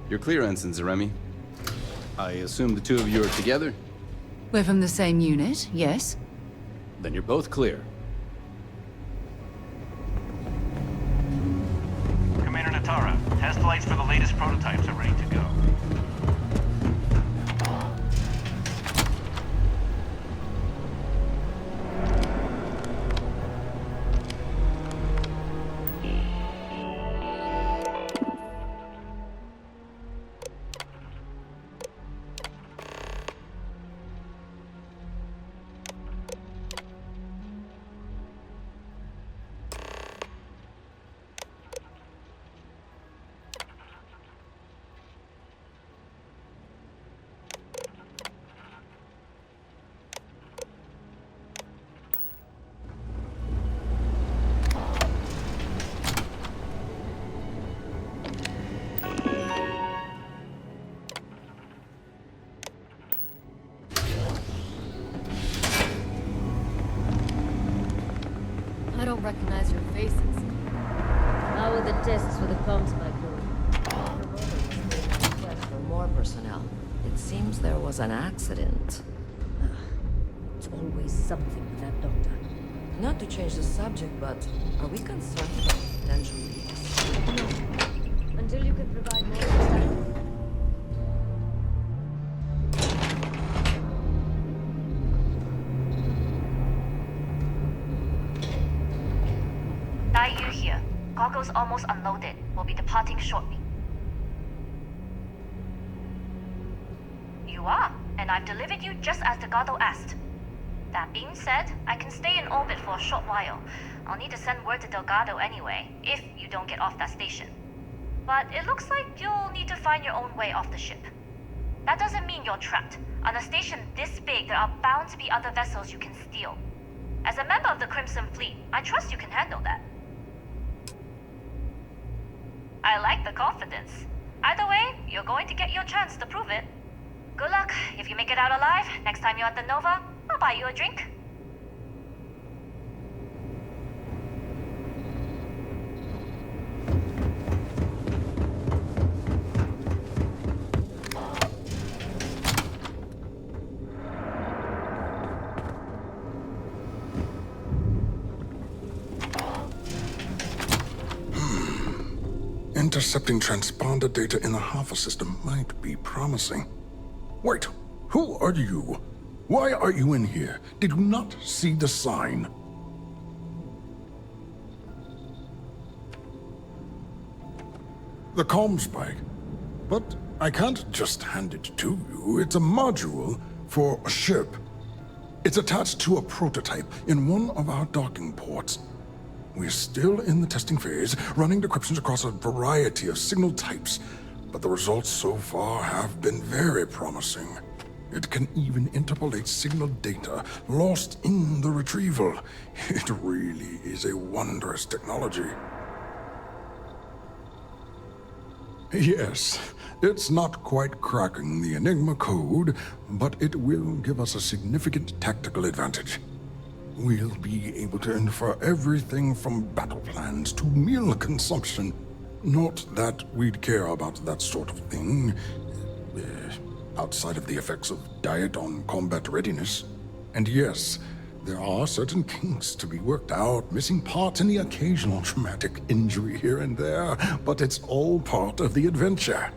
You're clear, Ensign Zaremi. I assume the two of you are together? We're from the same unit, yes? Then you're both clear. Commander Natara, test flights for the latest prototypes are ready to go. I don't recognize your faces. How are the tests for the comms back going? Request for more personnel. It seems there was an accident. It's always something with that doctor. Not to change the subject, but are we concerned about potential leaks? No. Until you can provide more understanding. Aiyu here. Goggles almost unloaded. We'll be departing shortly. You are, and I've delivered you just as Delgado asked. That being said, I can stay in orbit for a short while. I'll need to send word to Delgado anyway, if you don't get off that station. But it looks like you'll need to find your own way off the ship. That doesn't mean you're trapped. On a station this big, there are bound to be other vessels you can steal. As a member of the Crimson Fleet, I trust you can handle that. I like the confidence. Either way, you're going to get your chance to prove it. Good luck. If you make it out alive, next time you're at the Nova, I'll buy you a drink. Intercepting transponder data in the Alpha system might be promising. Wait, who are you? Why are you in here? Did you not see the sign? The comm spike. But I can't just hand it to you. It's a module for a ship. It's attached to a prototype in one of our docking ports. We're still in the testing phase, running decryptions across a variety of signal types, but the results so far have been very promising. It can even interpolate signal data lost in the retrieval. It really is a wondrous technology. Yes, it's not quite cracking the Enigma code, but it will give us a significant tactical advantage. We'll be able to infer everything from battle plans to meal consumption. Not that we'd care about that sort of thing, outside of the effects of diet on combat readiness. And yes, there are certain kinks to be worked out, missing parts and the occasional traumatic injury here and there, but it's all part of the adventure.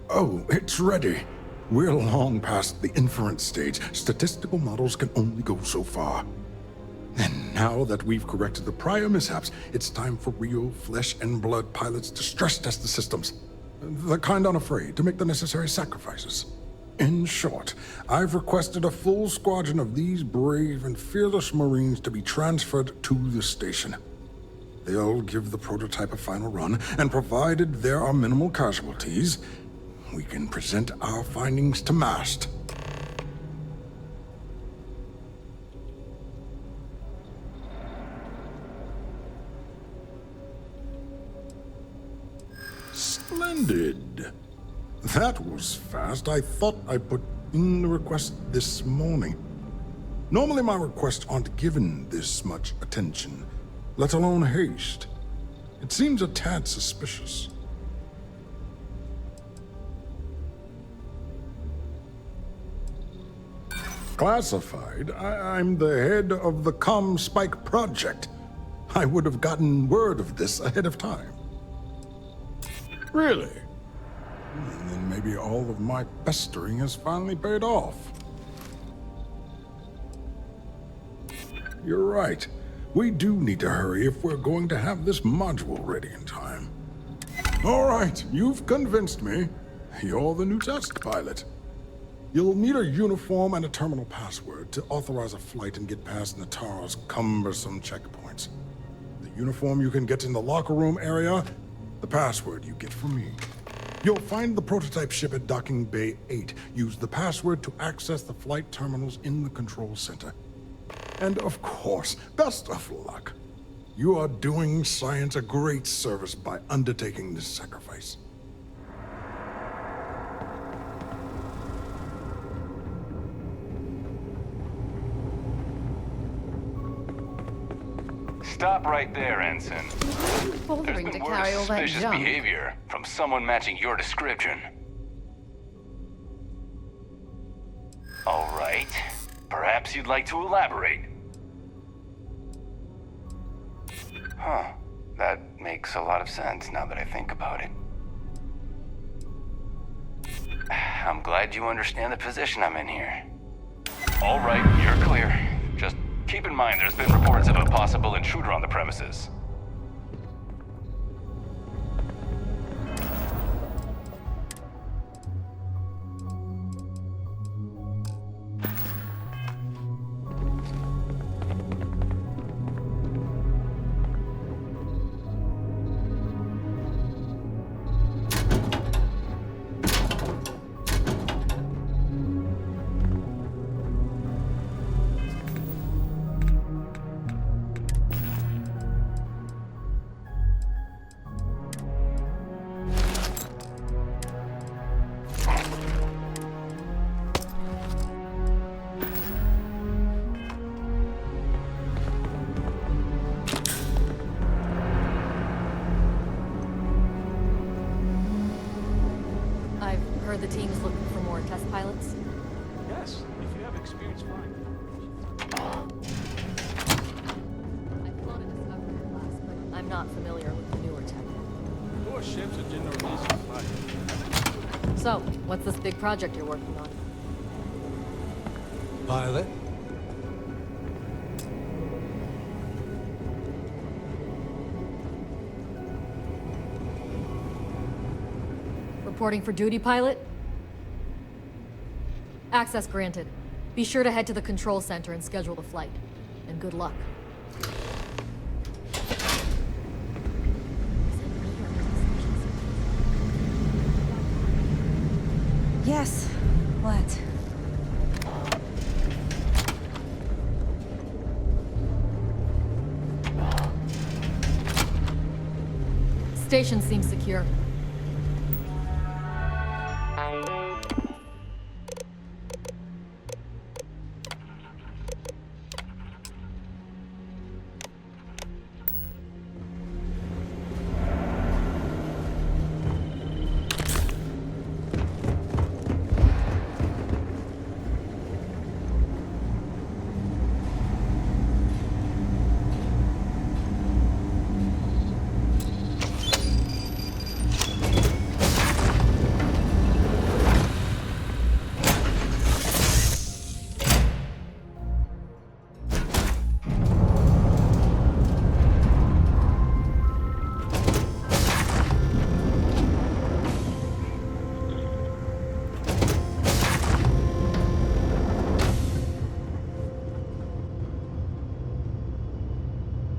Oh, it's ready. We're long past the inference stage. Statistical models can only go so far. And now that we've corrected the prior mishaps, it's time for real flesh and blood pilots to stress test the systems. The kind unafraid to make the necessary sacrifices. In short, I've requested a full squadron of these brave and fearless Marines to be transferred to the station. They'll give the prototype a final run, and provided there are minimal casualties, we can present our findings to MAST. Splendid. That was fast. I thought I put in the request this morning. Normally my requests aren't given this much attention, let alone haste. It seems a tad suspicious. Classified? I'm the head of the Comm Spike project. I would have gotten word of this ahead of time. Really? And then maybe all of my pestering has finally paid off. You're right. We do need to hurry if we're going to have this module ready in time. All right, you've convinced me. You're the new test pilot. You'll need a uniform and a terminal password to authorize a flight and get past Natara's cumbersome checkpoints. The uniform you can get in the locker room area, the password you get from me. You'll find the prototype ship at Docking Bay 8. Use the password to access the flight terminals in the control center. And of course, best of luck. You are doing science a great service by undertaking this sacrifice. Stop right there, Ensign. Bothering to carry all that Suspicious junk. behavior from someone matching your description. All right. Perhaps you'd like to elaborate. Huh. That makes a lot of sense now that I think about it. I'm glad you understand the position I'm in here. All right, you're clear. Just keep in mind there's been reports of a possible intruder on the premises. heard the team's looking for more test pilots? Yes, if you have experience flying. I've flown a Discovery class, but I'm not familiar with the newer tech. Newer ships are generally easy to fly. So, what's this big project you're working on? Pilot? Reporting for duty, pilot? Access granted. Be sure to head to the control center and schedule the flight. And good luck. Yes. What? Station seems secure.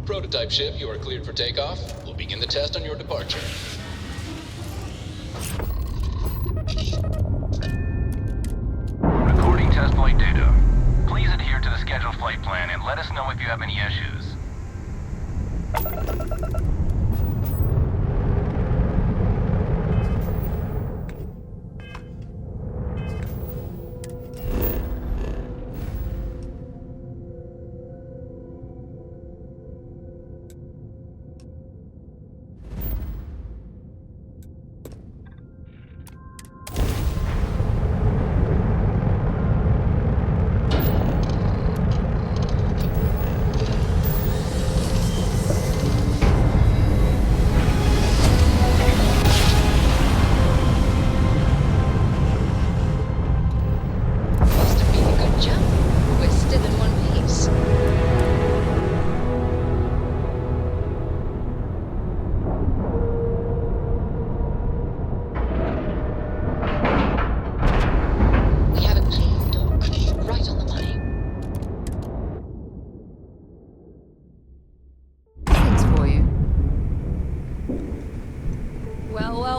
Prototype ship, you are cleared for takeoff. We'll begin the test on your departure. Recording test flight data. Please adhere to the scheduled flight plan and let us know if you have any issues.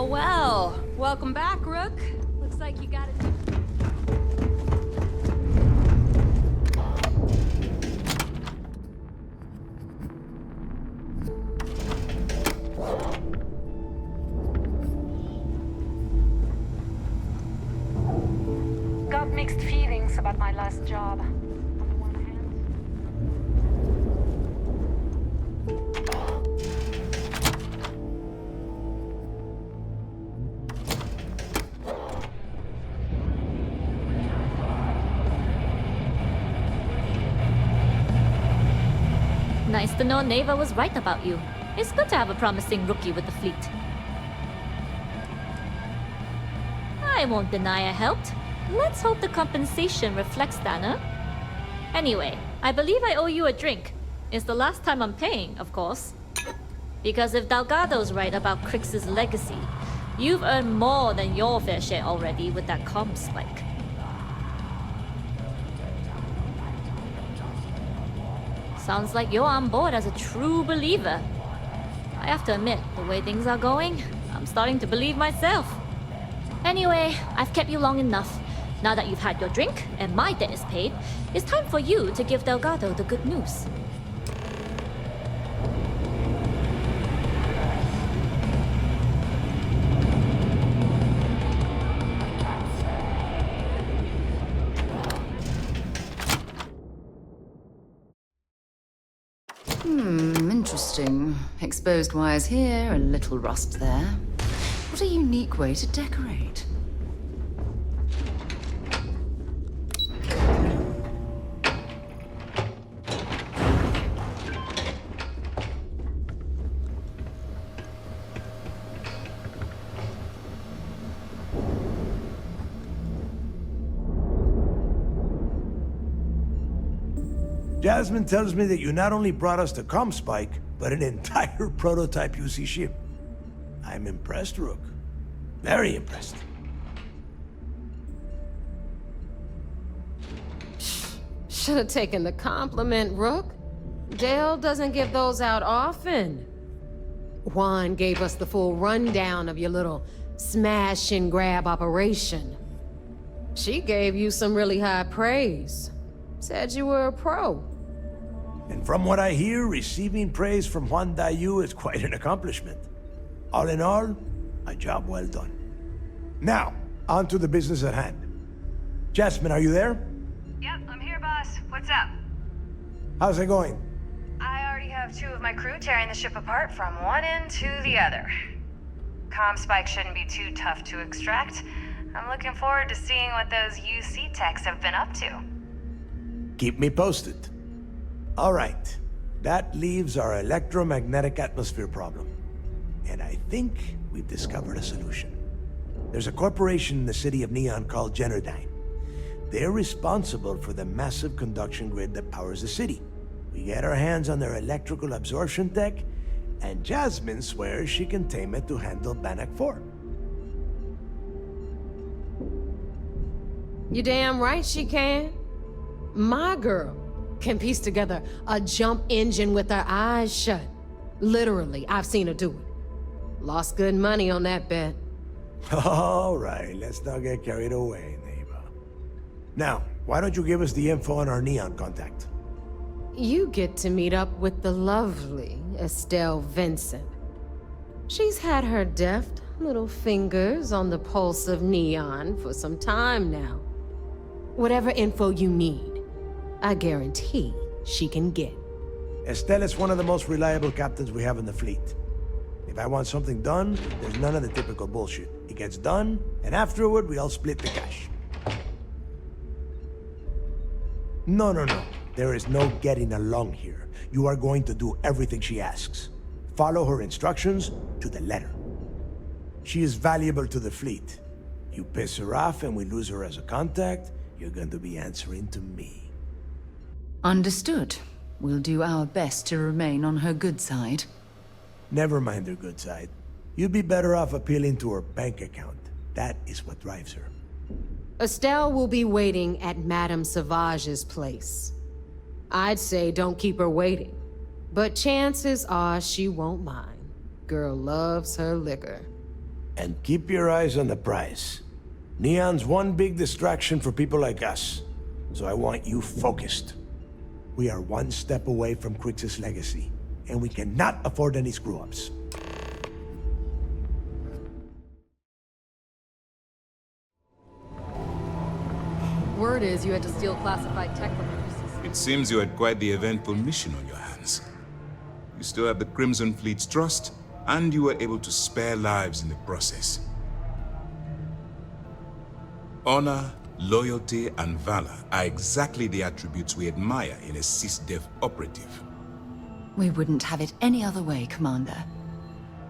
Well, welcome back, Rook. Looks like you got it. Got mixed feelings about my last job. Nice to know Neva was right about you. It's good to have a promising rookie with the fleet. I won't deny I helped. Let's hope the compensation reflects that, huh? Anyway, I believe I owe you a drink. It's the last time I'm paying, of course. Because if Delgado's right about Crix's legacy, you've earned more than your fair share already with that comm spike. Sounds like you're on board as a true believer. I have to admit, the way things are going, I'm starting to believe myself. Anyway, I've kept you long enough. Now that you've had your drink and my debt is paid, it's time for you to give Delgado the good news. Interesting. Exposed wires here, a little rust there. What a unique way to decorate. Jasmine tells me that you not only brought us the ComSpike, but an entire prototype UC ship. I'm impressed, Rook. Very impressed. Should have taken the compliment, Rook. Dale doesn't give those out often. Juan gave us the full rundown of your little smash and grab operation. She gave you some really high praise. Said you were a pro. And from what I hear, receiving praise from Juan Dayu is quite an accomplishment. All in all, a job well done. Now, on to the business at hand. Jasmine, are you there? Yep, I'm here, boss. What's up? How's it going? I already have 2 of my crew tearing the ship apart from one end to the other. ComSpike shouldn't be too tough to extract. I'm looking forward to seeing what those UC techs have been up to. Keep me posted. All right. That leaves our electromagnetic atmosphere problem. And I think we've discovered a solution. There's a corporation in the city of Neon called Generdyne. They're responsible for the massive conduction grid that powers the city. We get our hands on their electrical absorption tech, and Jasmine swears she can tame it to handle Bannock 4. You damn right she can. My girl can piece together a jump engine with her eyes shut. Literally, I've seen her do it. Lost good money on that bet. All right, let's not get carried away, neighbor. Now, why don't you give us the info on our Neon contact? You get to meet up with the lovely Estelle Vincent. She's had her deft little fingers on the pulse of Neon for some time now. Whatever info you need, I guarantee she can get. Estelle is one of the most reliable captains we have in the fleet. If I want something done, there's none of the typical bullshit. It gets done, and afterward, we all split the cash. No. There is no getting along here. You are going to do everything she asks. Follow her instructions to the letter. She is valuable to the fleet. You piss her off and we lose her as a contact, you're going to be answering to me. Understood. We'll do our best to remain on her good side. Never mind her good side. You'd be better off appealing to her bank account. That is what drives her. Estelle will be waiting at Madame Sauvage's place. I'd say don't keep her waiting, but chances are she won't mind. Girl loves her liquor. And keep your eyes on the prize. Neon's one big distraction for people like us, so I want you focused. We are one step away from Crix's legacy, and we cannot afford any screw-ups. Word is you had to steal classified tech from her. It seems you had quite the eventful mission on your hands. You still have the Crimson Fleet's trust, and you were able to spare lives in the process. Honor, loyalty, and valor are exactly the attributes we admire in a CISDEF operative. We wouldn't have it any other way, Commander.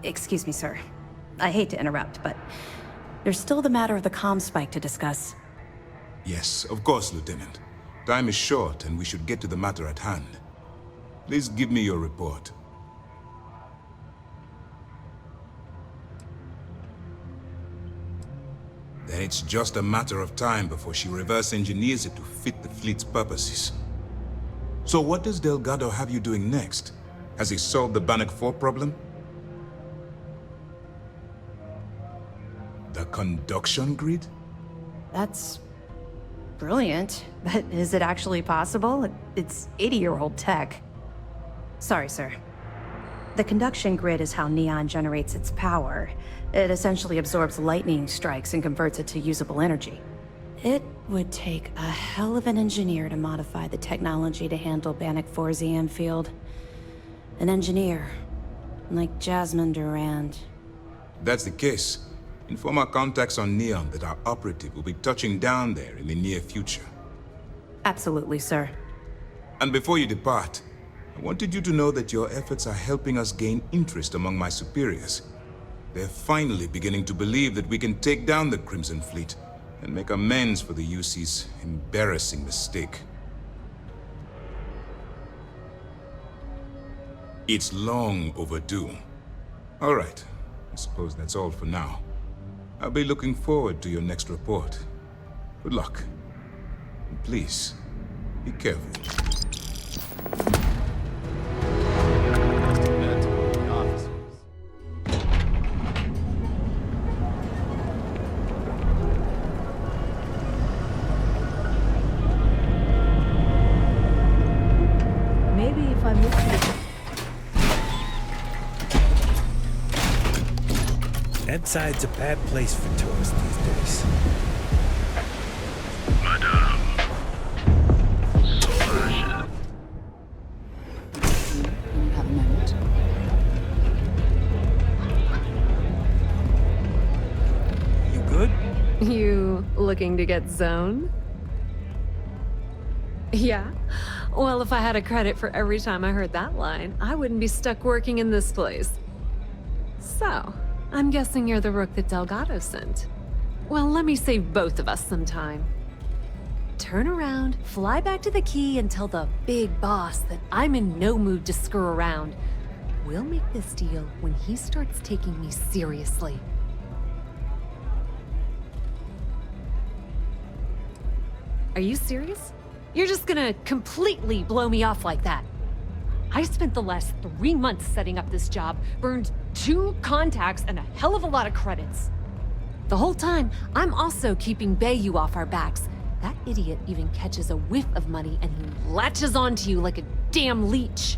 Excuse me, sir. I hate to interrupt, but there's still the matter of the ComSpike to discuss. Yes, of course, Lieutenant. Time is short, and we should get to the matter at hand. Please give me your report. Then it's just a matter of time before she reverse engineers it to fit the fleet's purposes. So what does Delgado have you doing next? Has he solved the Bannock 4 problem? The conduction grid? That's brilliant, but is it actually possible? It's 80-year-old tech. Sorry, sir. The conduction grid is how Neon generates its power. It essentially absorbs lightning strikes and converts it to usable energy. It would take a hell of an engineer to modify the technology to handle Bannock 4's EM field. An engineer, like Jasmine Durand. If that's the case, inform our contacts on Neon that our operative will be touching down there in the near future. Absolutely, sir. And before you depart, I wanted you to know that your efforts are helping us gain interest among my superiors. They're finally beginning to believe that we can take down the Crimson Fleet and make amends for the UC's embarrassing mistake. It's long overdue. All right. I suppose that's all for now. I'll be looking forward to your next report. Good luck. And please, be careful. Maybe if I'm with you. Inside's a bad place for tourists these days. Madame. Sauvage. You have a moment. You good? You looking to get zoned? Yeah? Well, if I had a credit for every time I heard that line, I wouldn't be stuck working in this place. So, I'm guessing you're the rook that Delgado sent. Well, let me save both of us some time. Turn around, fly back to the key, and tell the big boss that I'm in no mood to screw around. We'll make this deal when he starts taking me seriously. Are you serious? You're just gonna completely blow me off like that? I spent the last 3 months setting up this job, burned 2 contacts and a hell of a lot of credits. The whole time, I'm also keeping Bayou off our backs. That idiot even catches a whiff of money and he latches onto you like a damn leech.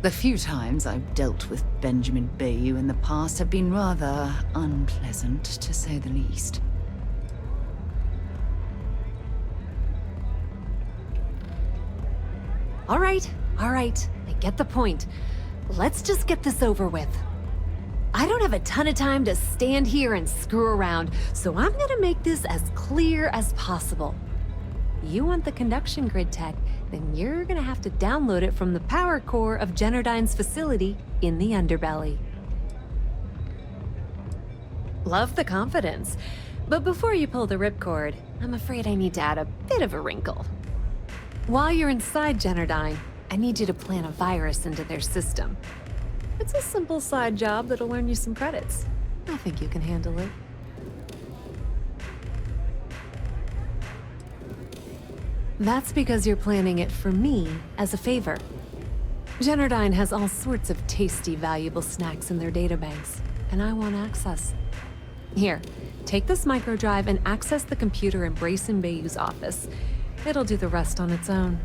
The few times I've dealt with Benjamin Bayou in the past have been rather unpleasant, to say the least. All right. I get the point. Let's just get this over with. I don't have a ton of time to stand here and screw around, so I'm gonna make this as clear as possible. You want the conduction grid tech, then you're gonna have to download it from the power core of Generdyne's facility in the underbelly. Love the confidence, but before you pull the ripcord, I'm afraid I need to add a bit of a wrinkle. While you're inside Generdyne, I need you to plant a virus into their system. It's a simple side job that'll earn you some credits. I think you can handle it. That's because you're planning it for me as a favor. Generdyne has all sorts of tasty, valuable snacks in their databanks, and I want access. Here, take this microdrive and access the computer in Brayson Bayou's office. It'll do the rest on its own.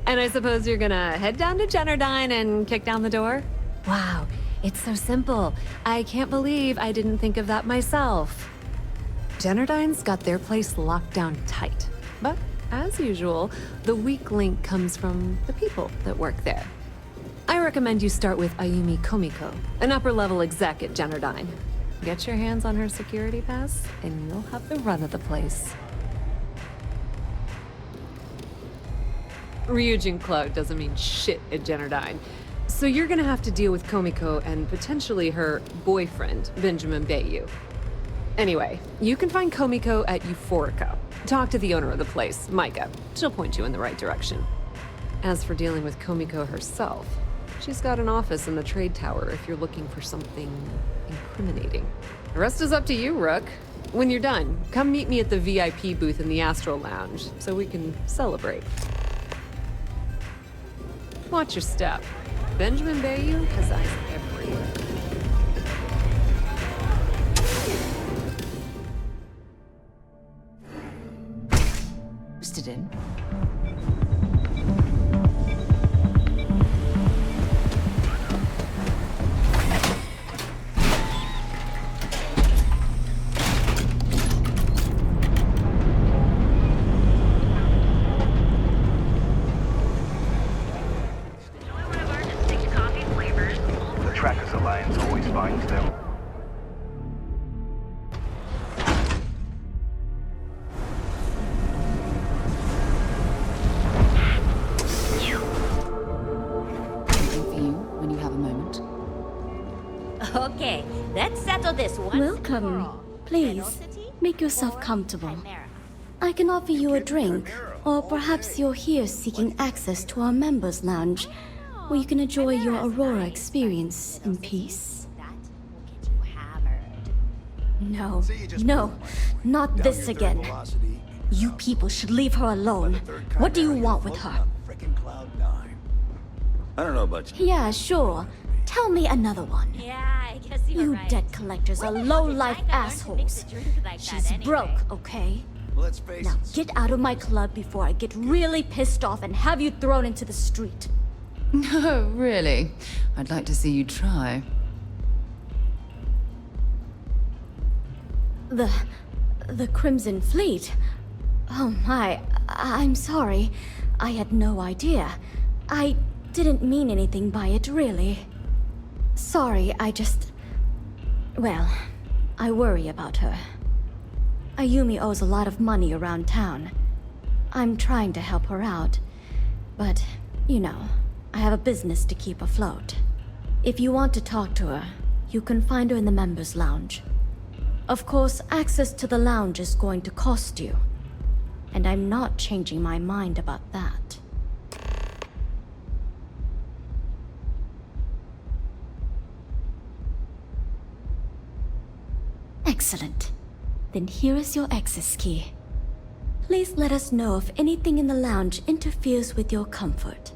And I suppose you're gonna head down to Generdyne and kick down the door? Wow, it's so simple. I can't believe I didn't think of that myself. Generdyne's got their place locked down tight. But, as usual, the weak link comes from the people that work there. I recommend you start with Ayumi Komiko, an upper-level exec at Generdyne. Get your hands on her security pass, and you'll have the run of the place. RYUJIN Cloud doesn't mean shit at Generdyne. So you're gonna have to deal with Komiko and potentially her boyfriend, Benjamin Bayou. Anyway, you can find Komiko at Euphorica. Talk to the owner of the place, Micah. She'll point you in the right direction. As for dealing with Komiko herself, she's got an office in the trade tower if you're looking for something incriminating. The rest is up to you, Rook. When you're done, come meet me at the VIP booth in the Astro Lounge so we can celebrate. Watch your step. Benjamin Bayou has eyes everywhere. Posted in. Trackers Alliance always finds them. Waiting for you when you have a moment. Okay, let's settle this once. Welcome. Please, make yourself comfortable. I can offer you a drink, or perhaps you're here seeking access to our members' lounge. where you can enjoy your Aurora experience in peace. No, no, not this again. You people should leave her alone. What do you want with her? I don't know about you. Yeah, sure. Tell me another one. Yeah, I guess You debt collectors are low-life assholes. She's broke, okay? Let's face Now get out of my club before I get really pissed off and have you thrown into the street. No, really. I'd like to see you try. The Crimson Fleet? Oh my, I'm sorry. I had no idea. I didn't mean anything by it, really. Sorry, well, I worry about her. Ayumi owes a lot of money around town. I'm trying to help her out, but, you know, I have a business to keep afloat. If you want to talk to her, you can find her in the members' lounge. Of course, access to the lounge is going to cost you, and I'm not changing my mind about that. Excellent. Then here is your access key. Please let us know if anything in the lounge interferes with your comfort.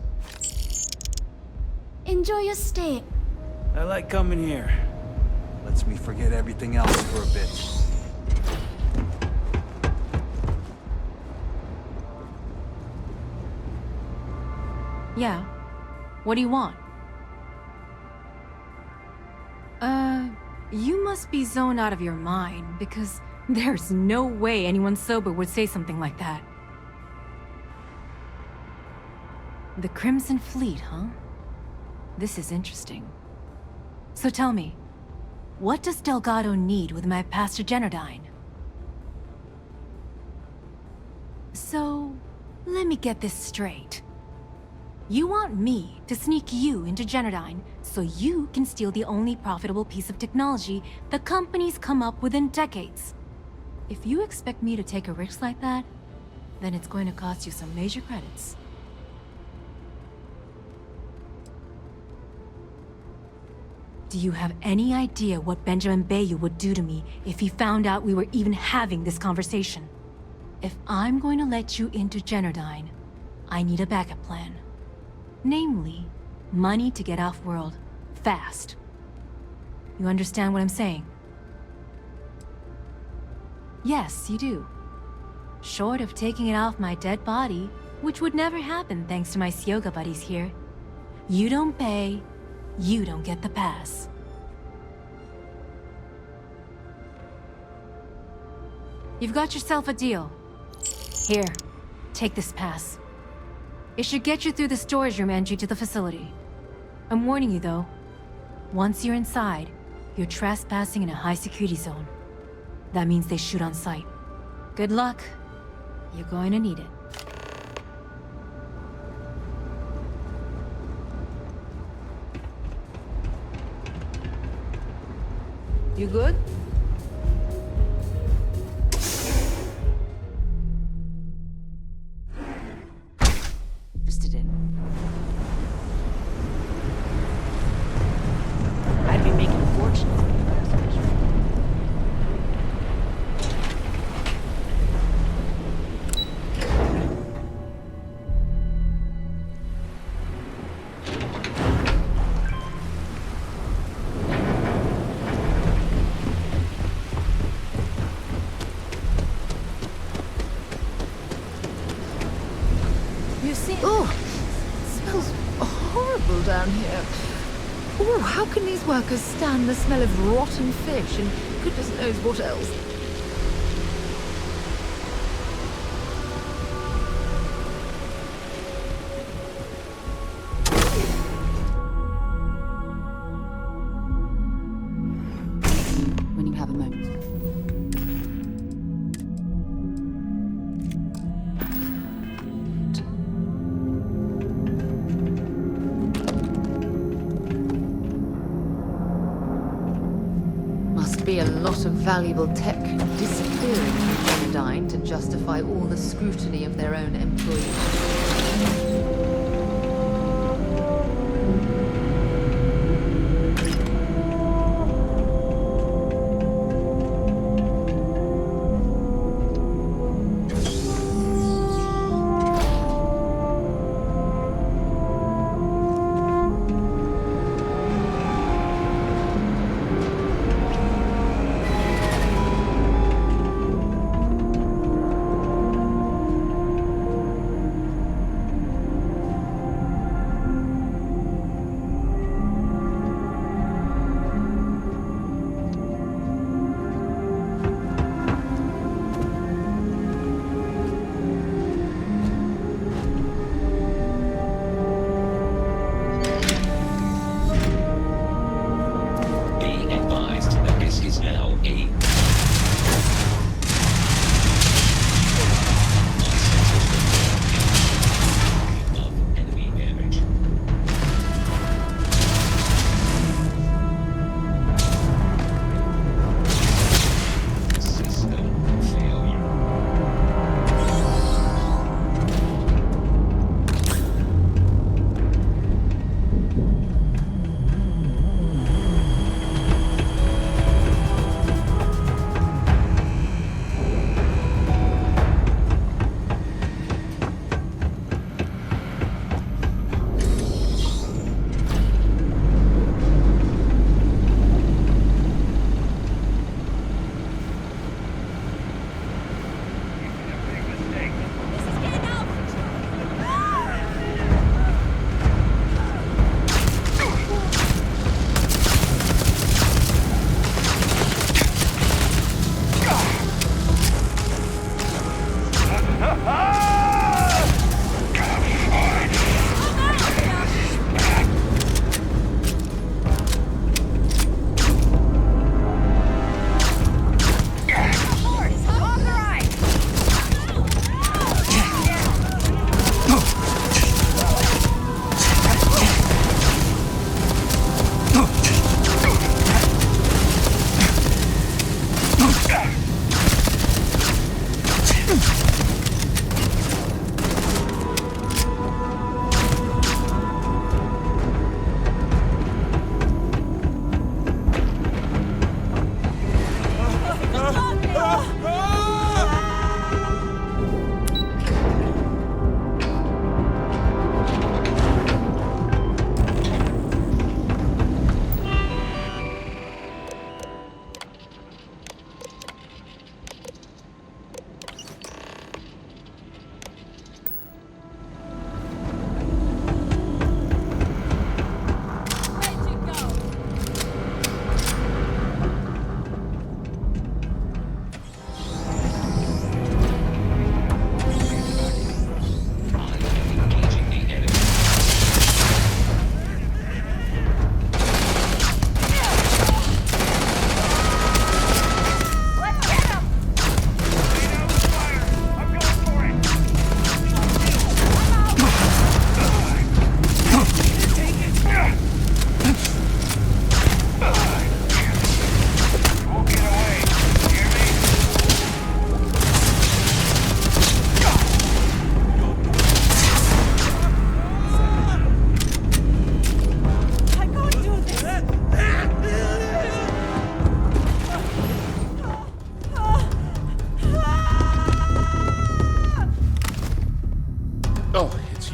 Enjoy your stay. I like coming here. Lets me forget everything else for a bit. Yeah. What do you want? You must be zoned out of your mind, because there's no way anyone sober would say something like that. The Crimson Fleet, huh? This is interesting. So tell me, what does Delgado need with my Pastor Generdyne? So, let me get this straight. You want me to sneak you into Generdyne so you can steal the only profitable piece of technology the company's come up with in decades. If you expect me to take a risk like that, then it's going to cost you some major credits. Do you have any idea what Benjamin Bayou would do to me if he found out we were even having this conversation? If I'm going to let you into Generdyne, I need a backup plan. Namely, money to get off-world, fast. You understand what I'm saying? Yes, you do. Short of taking it off my dead body, which would never happen thanks to my Syoga buddies here. You don't pay, you don't get the pass. You've got yourself a deal. Here, take this pass. It should get you through the storage room entry to the facility. I'm warning you though, once you're inside, you're trespassing in a high security zone. That means they shoot on sight. Good luck. You're going to need it. You good? Just it in. I'd be making a fortune. Down here. Oh, how can these workers stand the smell of rotten fish and goodness knows what else? When you have a moment. Be a lot of valuable tech disappearing from Generdyne to justify all the scrutiny of their own employees.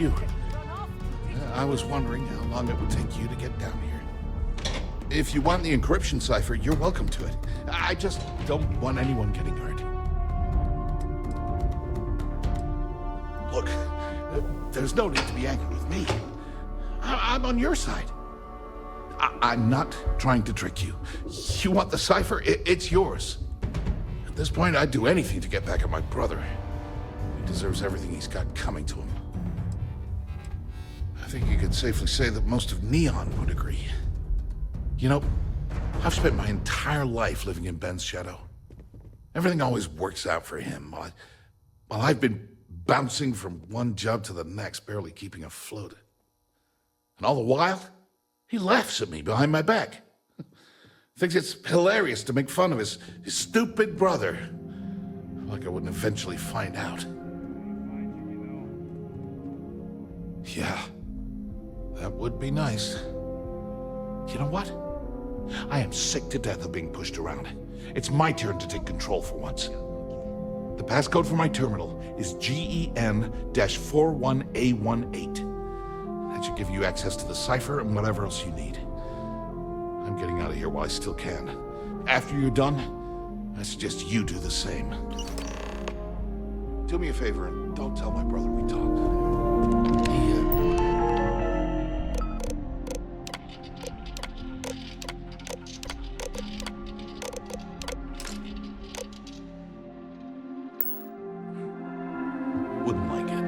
you. I was wondering how long it would take you to get down here. If you want the encryption cipher, you're welcome to it. I just don't want anyone getting hurt. Look, there's no need to be angry with me. I'm on your side. I'm not trying to trick you. You want the cipher? It's yours. At this point, I'd do anything to get back at my brother. He deserves everything he's got coming to him. I think you could safely say that most of Neon would agree. You know, I've spent my entire life living in Ben's shadow. Everything always works out for him, while I've been bouncing from one job to the next, barely keeping afloat. And all the while, he laughs at me behind my back. Thinks it's hilarious to make fun of his stupid brother. Like I wouldn't eventually find out. Yeah, that would be nice. You know what? I am sick to death of being pushed around. It's my turn to take control for once. The passcode for my terminal is GEN-41A18. That should give you access to the cipher and whatever else you need. I'm getting out of here while I still can. After you're done, I suggest you do the same. Do me a favor and don't tell my brother we talked. Wouldn't like it.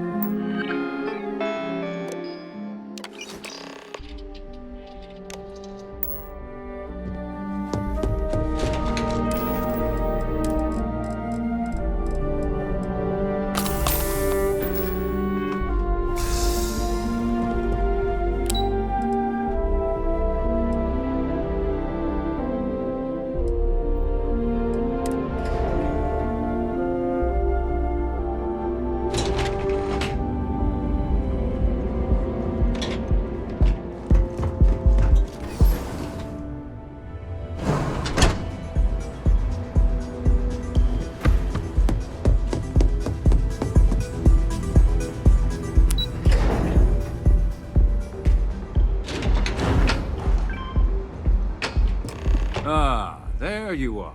There you are.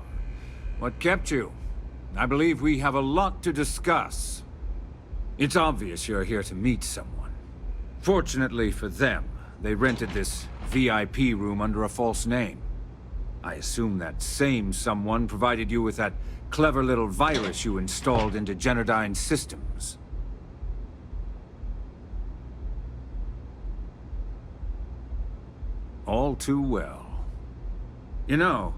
What kept you? I believe we have a lot to discuss. It's obvious you're here to meet someone. Fortunately for them, they rented this VIP room under a false name. I assume that same someone provided you with that clever little virus you installed into Genodyne's systems. All too well. You know,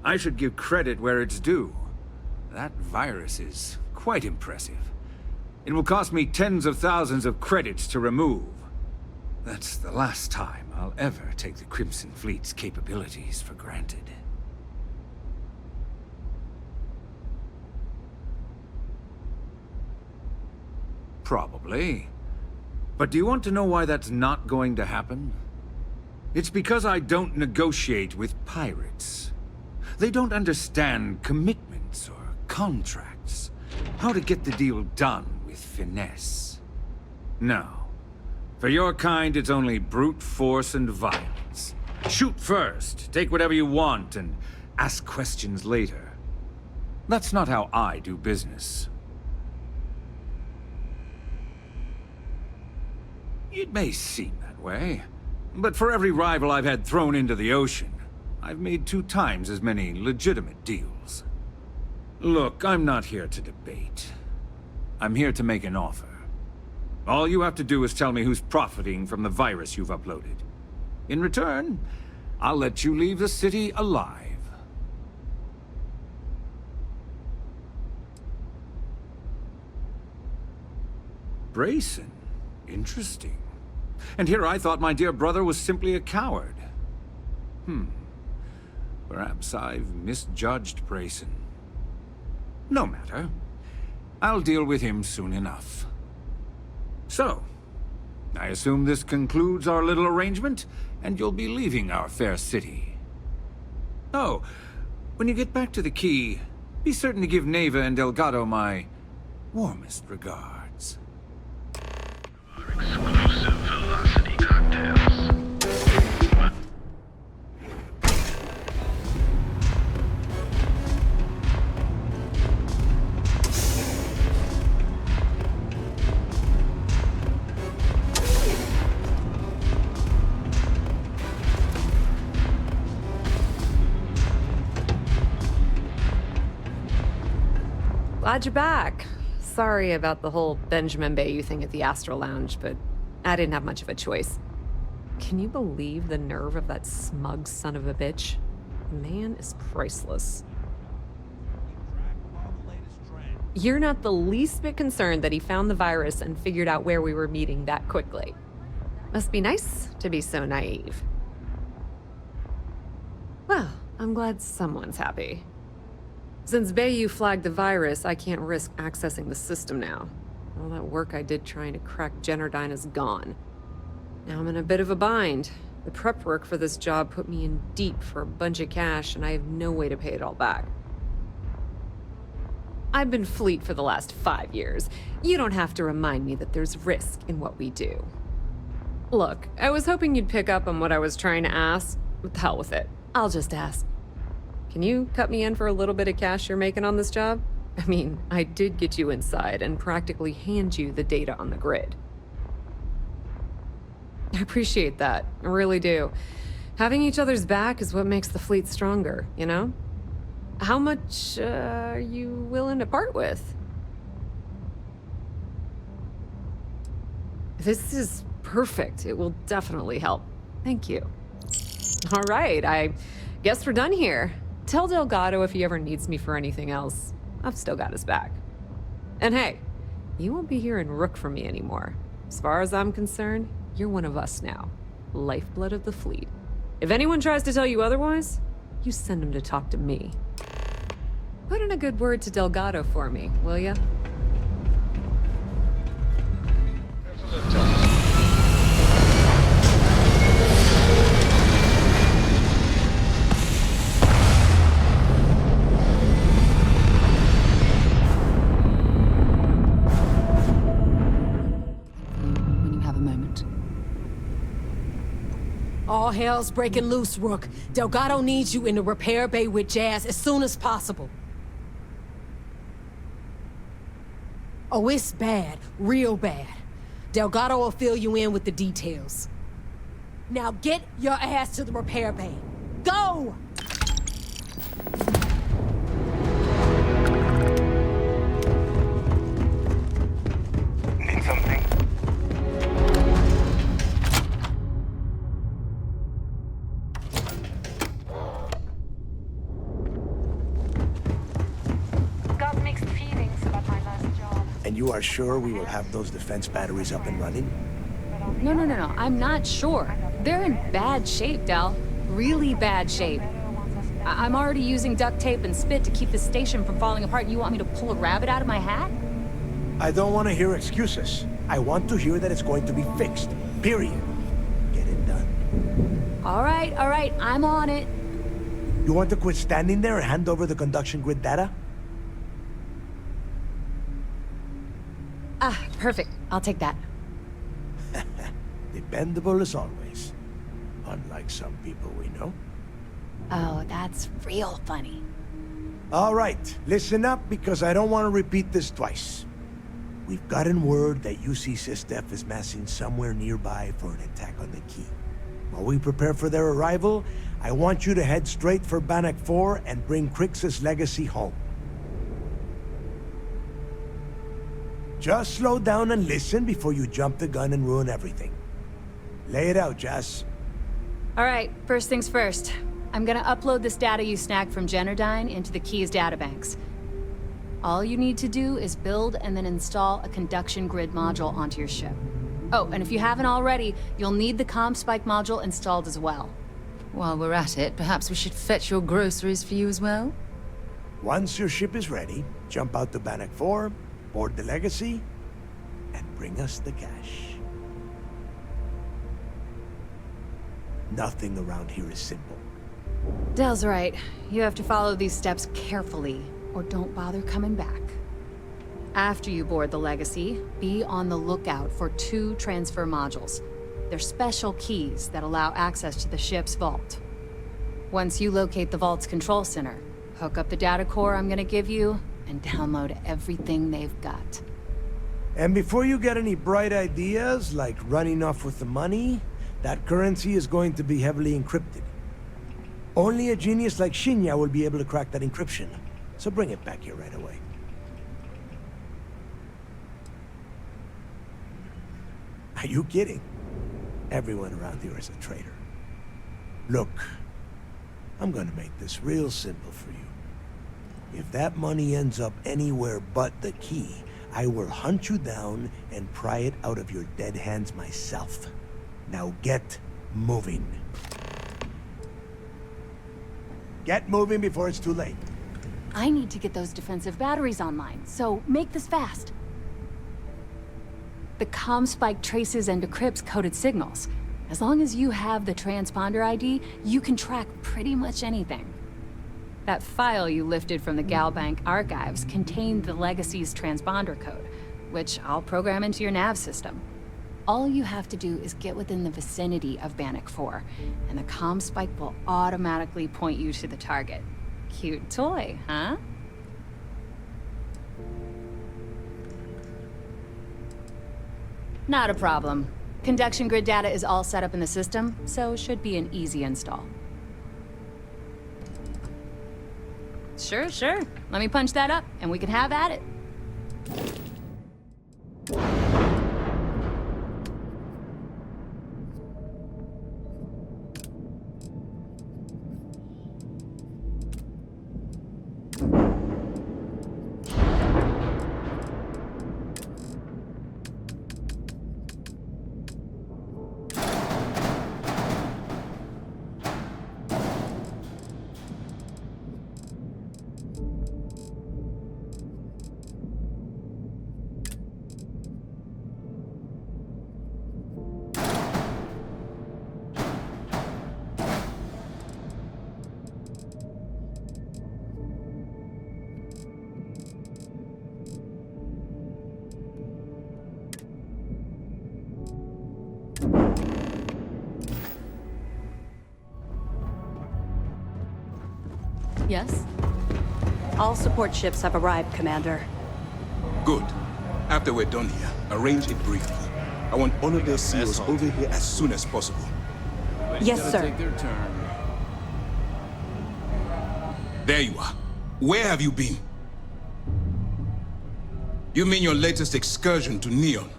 I should give credit where it's due. That virus is quite impressive. It will cost me tens of thousands of credits to remove. That's the last time I'll ever take the Crimson Fleet's capabilities for granted. Probably. But do you want to know why that's not going to happen? It's because I don't negotiate with pirates. They don't understand commitments or contracts. How to get the deal done with finesse. No. For your kind, it's only brute force and violence. Shoot first, take whatever you want, and ask questions later. That's not how I do business. It may seem that way, but for every rival I've had thrown into the ocean, I've made 2 times as many legitimate deals. Look, I'm not here to debate. I'm here to make an offer. All you have to do is tell me who's profiting from the virus you've uploaded. In return, I'll let you leave the city alive. Brayson? Interesting. And here I thought my dear brother was simply a coward. Perhaps I've misjudged Brayson. No matter. I'll deal with him soon enough. So, I assume this concludes our little arrangement, and you'll be leaving our fair city. Oh, when you get back to the Key, be certain to give Neva and Delgado my warmest regards. exclusive velocity cocktails. Glad you're back. Sorry about the whole Benjamin Bayou thing at the Astral Lounge, but I didn't have much of a choice. Can you believe the nerve of that smug son of a bitch? The man is priceless. You're not the least bit concerned that he found the virus and figured out where we were meeting that quickly. Must be nice to be so naive. Well, I'm glad someone's happy. Since Bayou flagged the virus, I can't risk accessing the system now. All that work I did trying to crack Generdyne is gone. Now I'm in a bit of a bind. The prep work for this job put me in deep for a bunch of cash, and I have no way to pay it all back. I've been Fleet for the last 5 years. You don't have to remind me that there's risk in what we do. Look, I was hoping you'd pick up on what I was trying to ask, but the hell with it. I'll just ask. Can you cut me in for a little bit of cash you're making on this job? I mean, I did get you inside and practically hand you the data on the grid. I appreciate that, I really do. Having each other's back is what makes the Fleet stronger, you know? How much are you willing to part with? This is perfect. It will definitely help. Thank you. All right, I guess we're done here. Tell Delgado if he ever needs me for anything else. I've still got his back. And hey, you won't be hearing Rook from me anymore. As far as I'm concerned, you're one of us now. Lifeblood of the Fleet. If anyone tries to tell you otherwise, you send them to talk to me. Put in a good word to Delgado for me, will ya? All hell's breaking loose, Rook. Delgado needs you in the repair bay with Jazz as soon as possible. Oh, it's bad. Real bad. Delgado will fill you in with the details. Now get your ass to the repair bay. Go! Need something? Got mixed feelings about my last job. And you are sure we will have those defense batteries up and running? No. I'm not sure. They're in bad shape, Del. Really bad shape. I'm already using duct tape and spit to keep the station from falling apart. You want me to pull a rabbit out of my hat? I don't want to hear excuses. I want to hear that it's going to be fixed. Period. Get it done. All right. I'm on it. You want to quit standing there and hand over the conduction grid data? Ah, perfect. I'll take that. Dependable as always. Unlike some people we know. Oh, that's real funny. All right, listen up because I don't want to repeat this twice. We've gotten word that UC SysDef is massing somewhere nearby for an attack on the key. While we prepare for their arrival, I want you to head straight for Bannock 4 and bring Crixus' legacy home. Just slow down and listen before you jump the gun and ruin everything. Lay it out, Jess. All right, first things first. I'm gonna upload this data you snagged from Generdyne into the Key's databanks. All you need to do is build and then install a conduction grid module onto your ship. Oh, and if you haven't already, you'll need the comm spike module installed as well. While we're at it, perhaps we should fetch your groceries for you as well? Once your ship is ready, jump out to Bannock 4, board the legacy, and bring us the cash. Nothing around here is simple. Del's right. You have to follow these steps carefully, or don't bother coming back. After you board the Legacy, be on the lookout for 2 transfer modules. They're special keys that allow access to the ship's vault. Once you locate the vault's control center, hook up the data core I'm gonna give you, and download everything they've got. And before you get any bright ideas, like running off with the money, that currency is going to be heavily encrypted. Only a genius like Shinya will be able to crack that encryption, so bring it back here right away. Are you kidding? Everyone around here is a traitor. Look, I'm gonna make this real simple for you. If that money ends up anywhere but the key, I will hunt you down and pry it out of your dead hands myself. Now get moving. Get moving before it's too late. I need to get those defensive batteries online, so make this fast. The comm spike traces and decrypts coded signals. As long as you have the transponder ID, you can track pretty much anything. That file you lifted from the Galbank archives contained the Legacy's transponder code, which I'll program into your nav system. All you have to do is get within the vicinity of Bannock 4, and the comm spike will automatically point you to the target. Cute toy, huh? Not a problem. Conduction grid data is all set up in the system, so should be an easy install. Sure. Let me punch that up, and we can have at it. Yes? All support ships have arrived, Commander. Good. After we're done here, arrange it briefly. I want all of their SEALs over here as soon as possible. Yes, sir. Take their turn. There you are. Where have you been? You mean your latest excursion to Neon?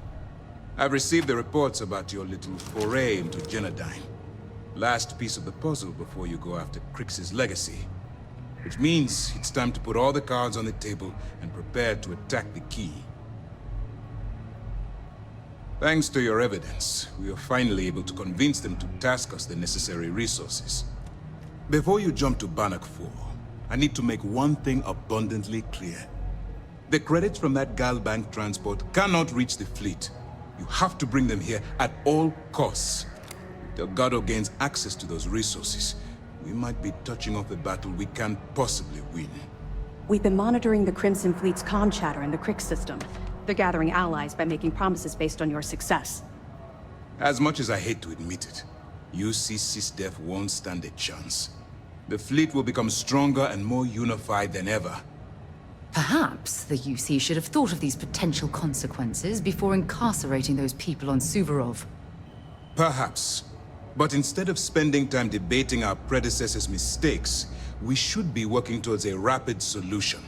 I've received the reports about your little foray into Genodyne. Last piece of the puzzle before you go after Crix's legacy. Which means it's time to put all the cards on the table and prepare to attack the key. Thanks to your evidence, we are finally able to convince them to task us the necessary resources. Before you jump to Bannock 4, I need to make one thing abundantly clear. The credits from that Galbank transport cannot reach the fleet. You have to bring them here at all costs. If Delgado gains access to those resources, we might be touching off a battle we can't possibly win. We've been monitoring the Crimson Fleet's comm chatter in the Crix system. They're gathering allies by making promises based on your success. As much as I hate to admit it, UC SysDef won't stand a chance. The fleet will become stronger and more unified than ever. Perhaps the UC should have thought of these potential consequences before incarcerating those people on Suvorov. Perhaps. But instead of spending time debating our predecessors' mistakes, we should be working towards a rapid solution.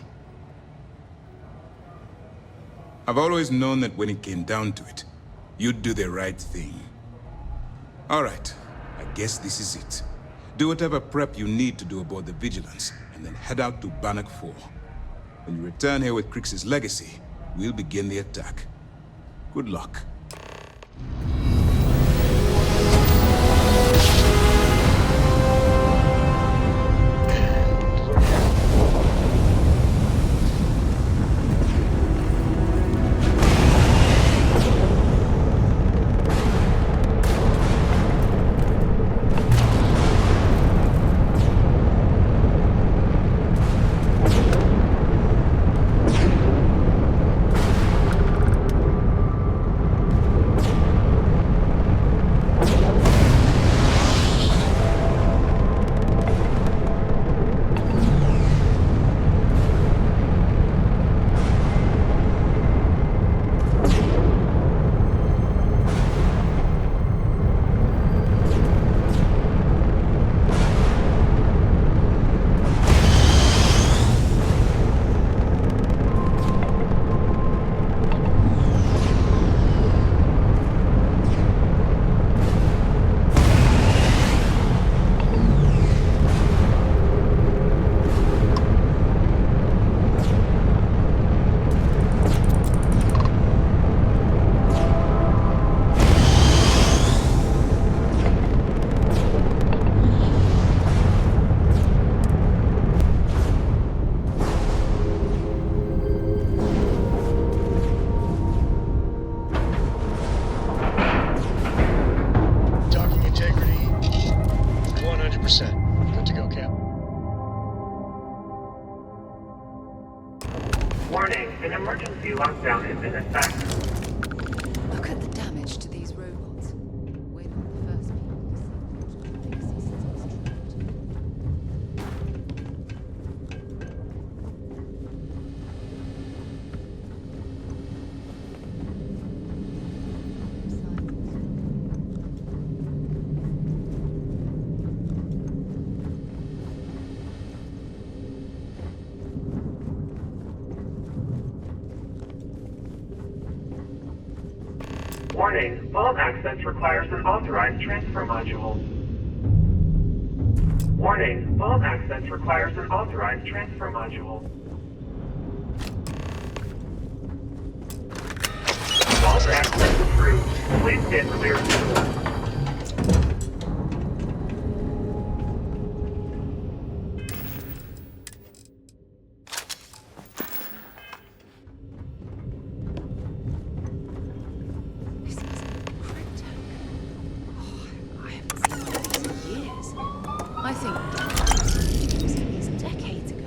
I've always known that when it came down to it, you'd do the right thing. All right, I guess this is it. Do whatever prep you need to do aboard the Vigilance, and then head out to Bannock 4. When you return here with Crix's legacy, we'll begin the attack. Good luck. Warning, an emergency lockdown is in effect. Look at the damage to these robots. We're not the first people to see what fix these systems. Warning, vault access requires an authorized transfer module. Warning, vault access requires an authorized transfer module. Vault access approved. Please stand clear of the door. I think it was at least decades ago.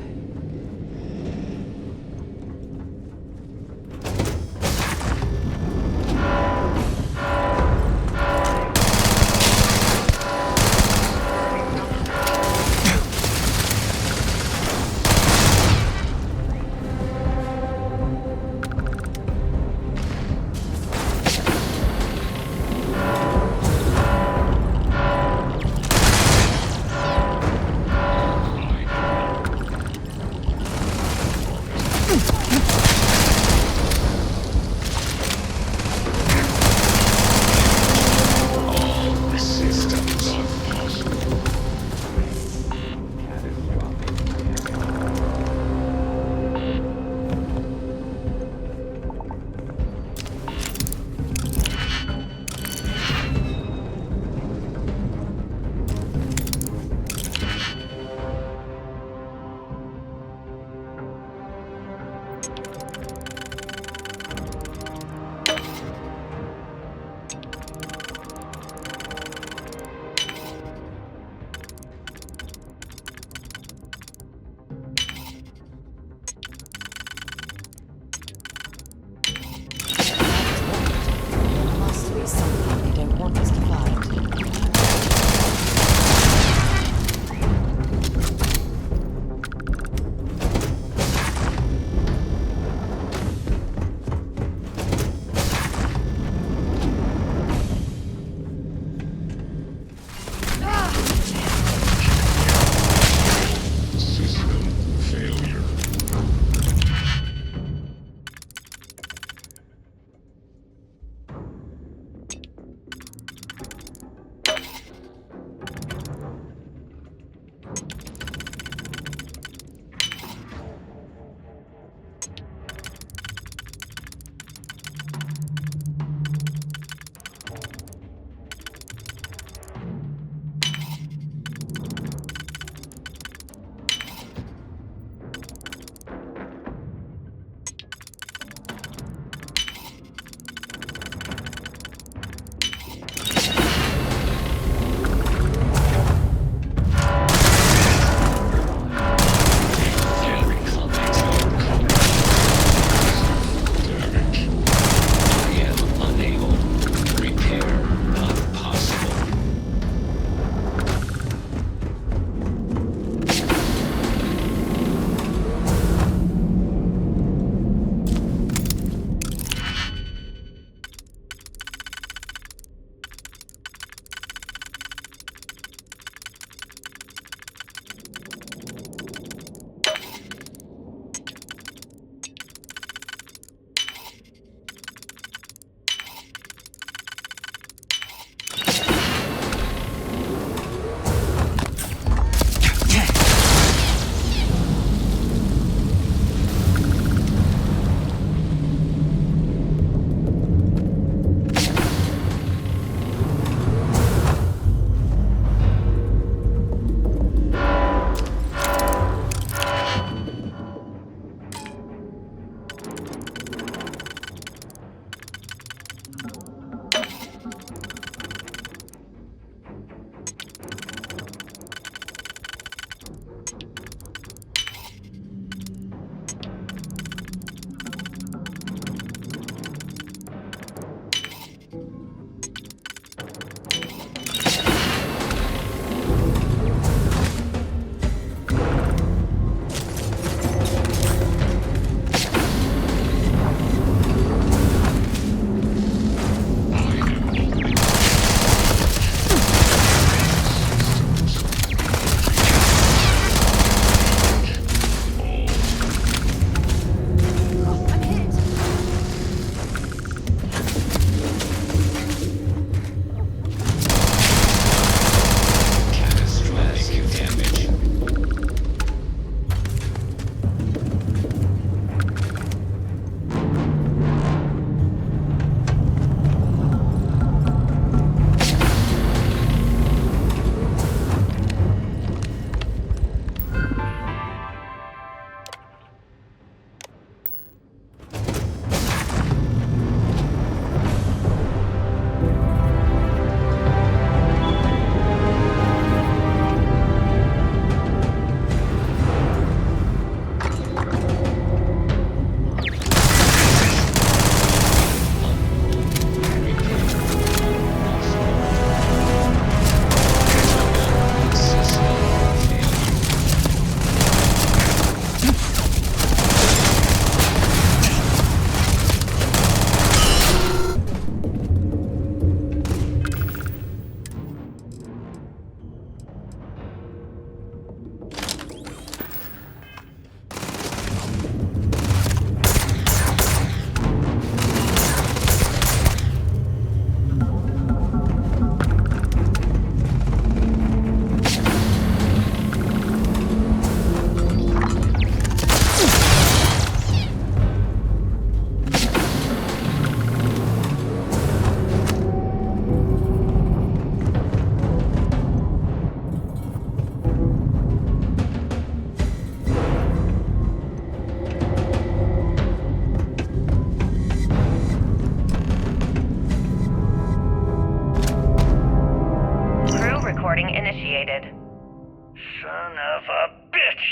of a bitch!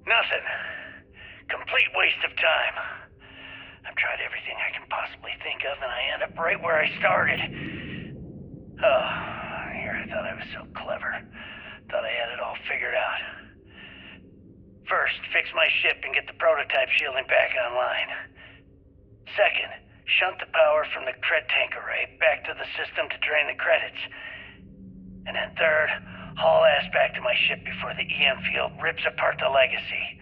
Nothing. Complete waste of time. I've tried everything I can possibly think of, and I end up right where I started. Oh, here I thought I was so clever. Thought I had it all figured out. First, fix my ship and get the prototype shielding back online. Second, shunt the power from the cred tank array back to the system to drain the credits. And then third, haul ass back to my ship before the EM field rips apart the legacy.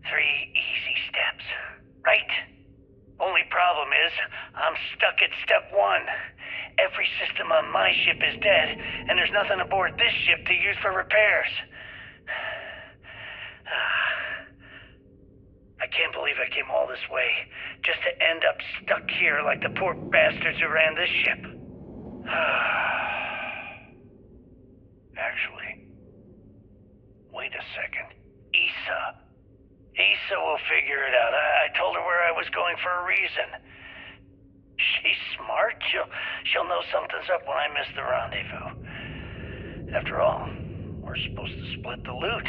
3 easy steps, right? Only problem is, I'm stuck at step 1. Every system on my ship is dead, and there's nothing aboard this ship to use for repairs. I can't believe I came all this way, just to end up stuck here like the poor bastards who ran this ship. Actually, wait a second. Issa will figure it out. I told her where I was going for a reason. She's smart. She'll know something's up when I miss the rendezvous. After all, we're supposed to split the loot.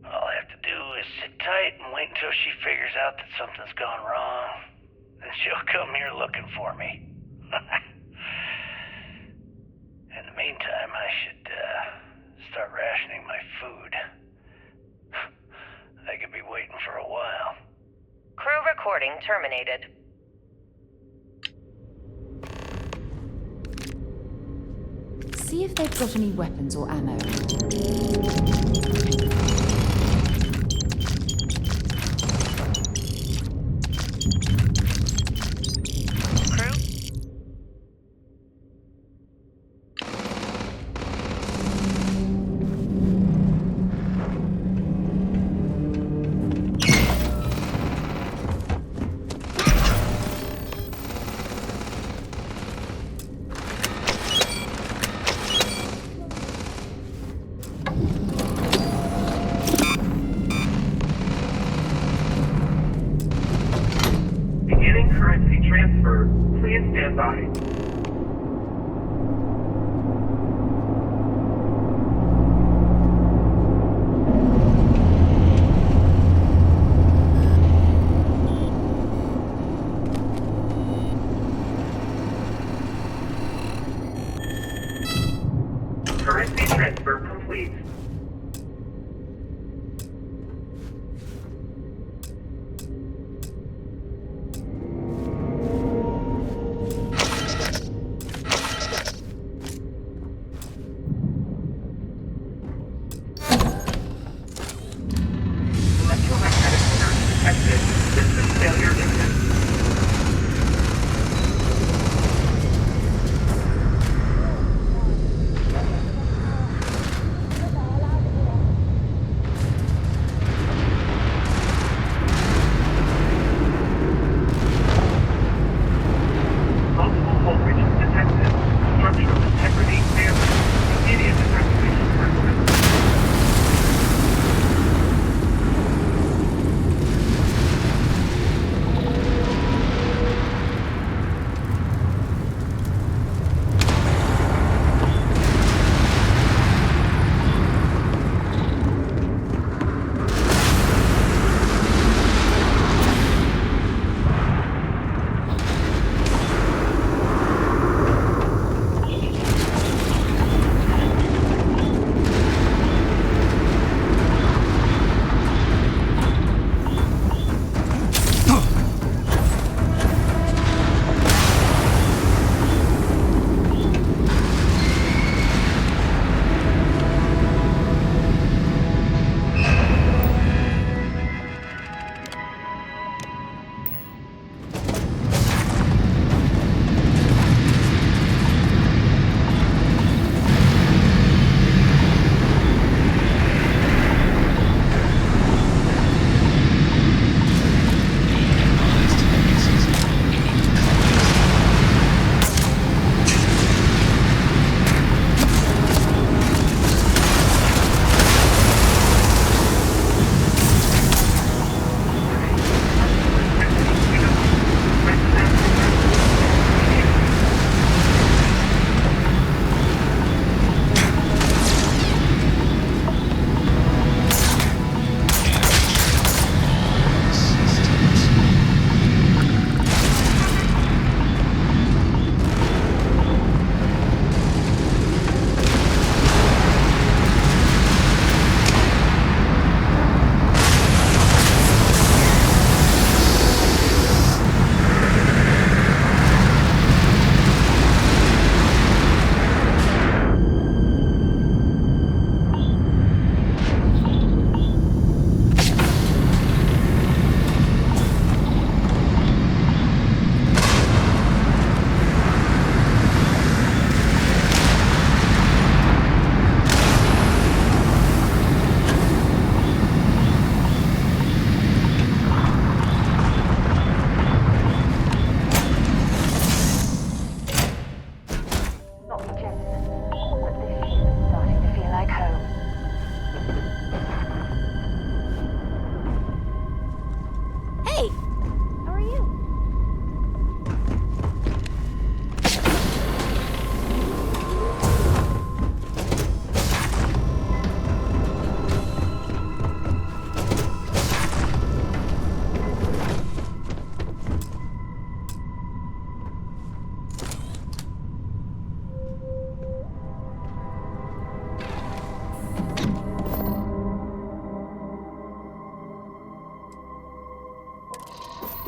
All I have to do is sit tight and wait until she figures out that something's gone wrong. Then she'll come here looking for me. In the meantime, I should start rationing my food. I could be waiting for a while. Crew recording terminated. See if they've got any weapons or ammo.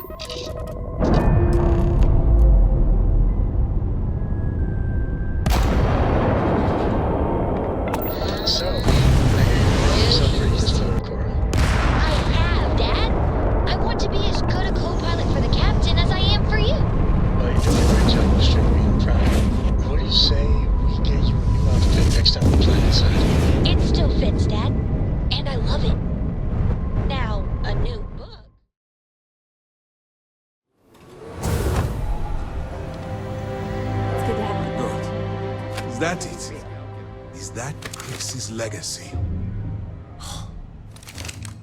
So, what's up for this photo, Cora? I have, Dad. I want to be as good a co-pilot for the captain as I am for you. Well, you're doing a great job of straight being proud. What do you say we get you a new outfit next time we plan inside? It still fits, Dad. And I love it. Now, a new book. It's good to have you. Good. Is that it? Is that Chris's legacy?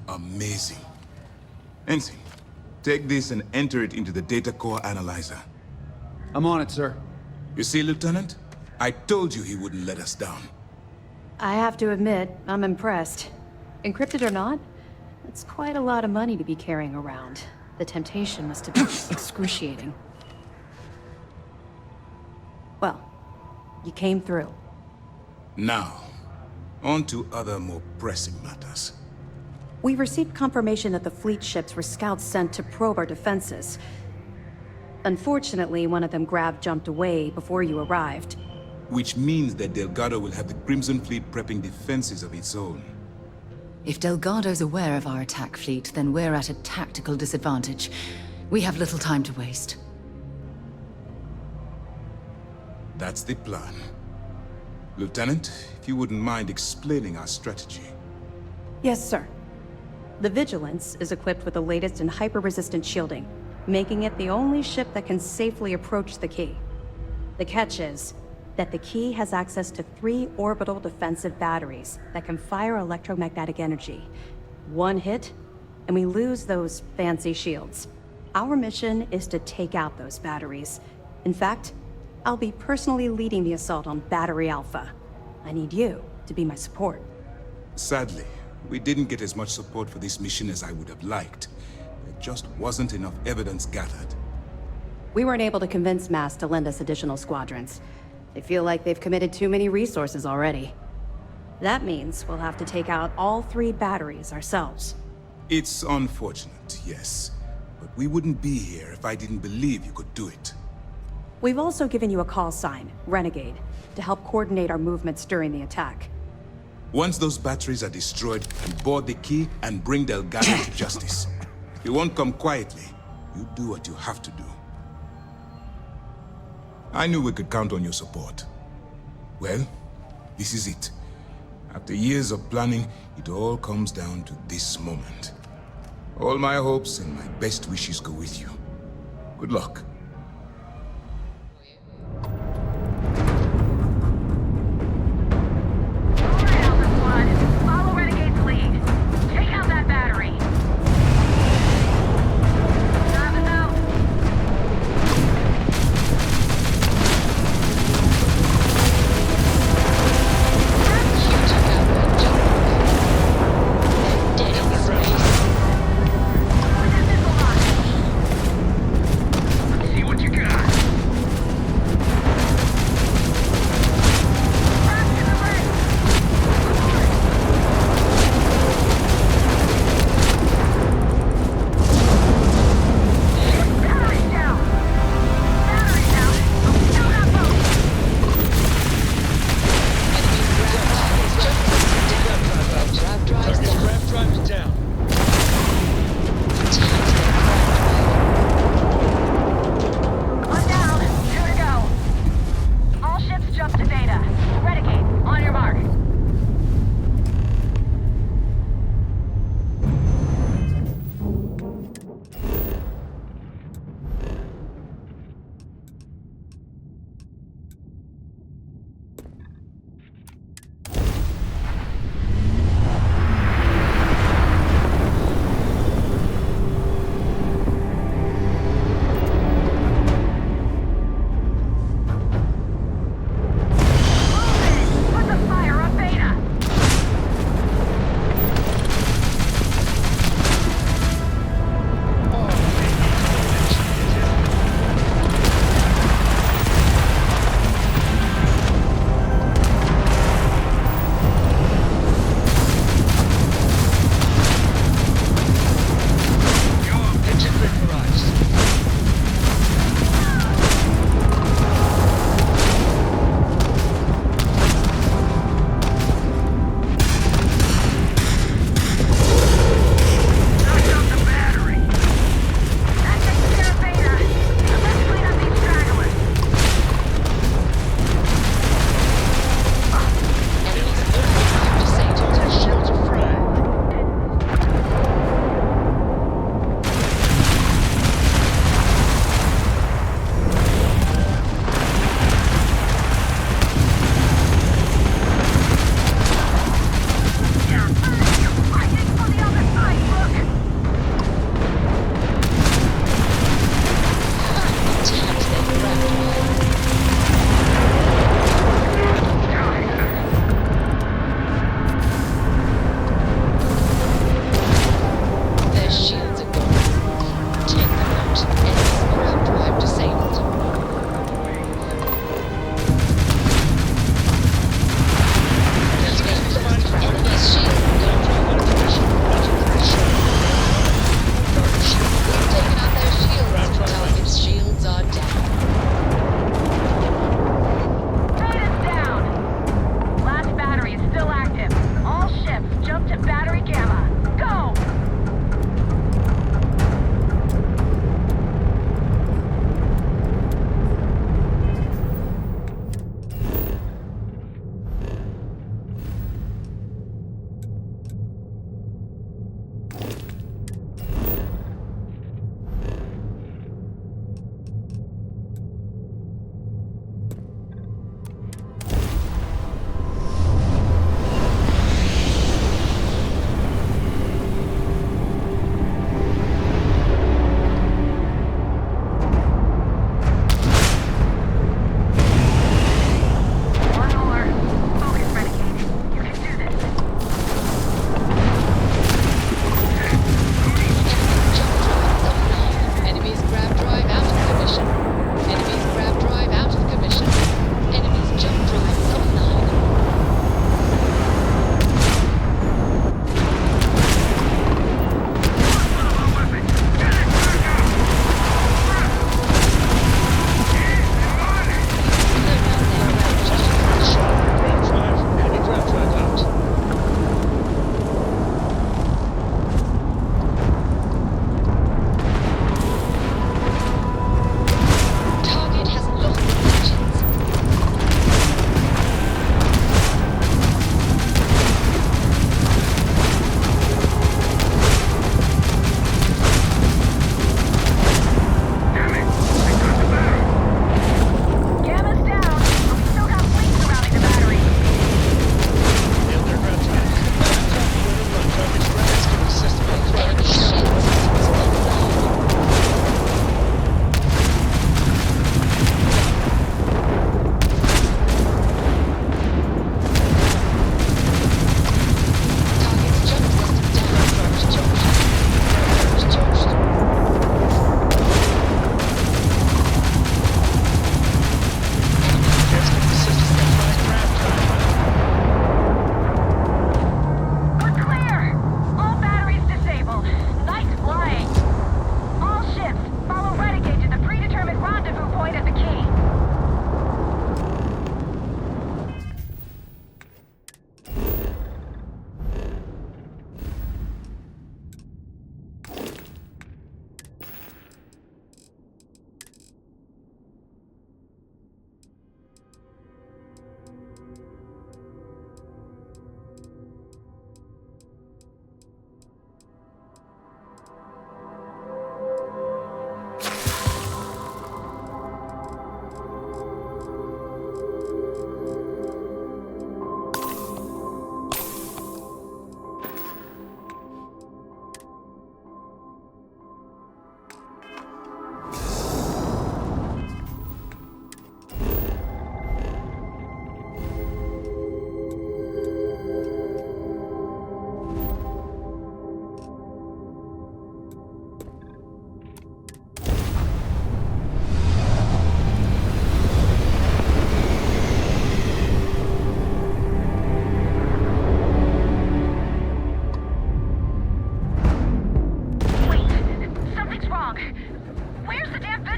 Amazing. Ensign, take this and enter it into the data core analyzer. I'm on it, sir. You see, Lieutenant? I told you he wouldn't let us down. I have to admit, I'm impressed. Encrypted or not, it's quite a lot of money to be carrying around. The temptation must have been excruciating. Well, you came through. Now, on to other more pressing matters. We received confirmation that the fleet ships were scouts sent to probe our defenses. Unfortunately, one of them jumped away before you arrived. Which means that Delgado will have the Crimson Fleet prepping defenses of its own. If Delgado's aware of our attack fleet, then we're at a tactical disadvantage. We have little time to waste. That's the plan. Lieutenant, if you wouldn't mind explaining our strategy. Yes, sir. The Vigilance is equipped with the latest in hyper-resistant shielding, making it the only ship that can safely approach the key. The catch is that the key has access to 3 orbital defensive batteries that can fire electromagnetic energy. One hit, and we lose those fancy shields. Our mission is to take out those batteries. In fact, I'll be personally leading the assault on Battery Alpha. I need you to be my support. Sadly, we didn't get as much support for this mission as I would have liked. There just wasn't enough evidence gathered. We weren't able to convince MAS to lend us additional squadrons. They feel like they've committed too many resources already. That means we'll have to take out all 3 batteries ourselves. It's unfortunate, yes. But we wouldn't be here if I didn't believe you could do it. We've also given you a call sign, Renegade, to help coordinate our movements during the attack. Once those batteries are destroyed, you board the key and bring Delgado to justice. You won't come quietly. You do what you have to do. I knew we could count on your support. Well, this is it. After years of planning, it all comes down to this moment. All my hopes and my best wishes go with you. Good luck. Follow Renegade's lead. Take out that battery. Drive us out.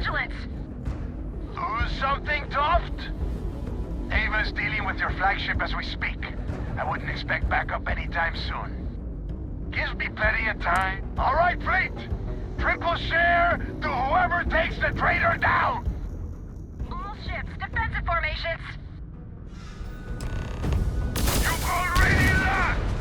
vigilance! Lose something, Toft? Ava's dealing with your flagship as we speak. I wouldn't expect backup anytime soon. Gives me plenty of time. All right, Fleet! Triple share to whoever takes the traitor down! All ships, defensive formations! You already lost!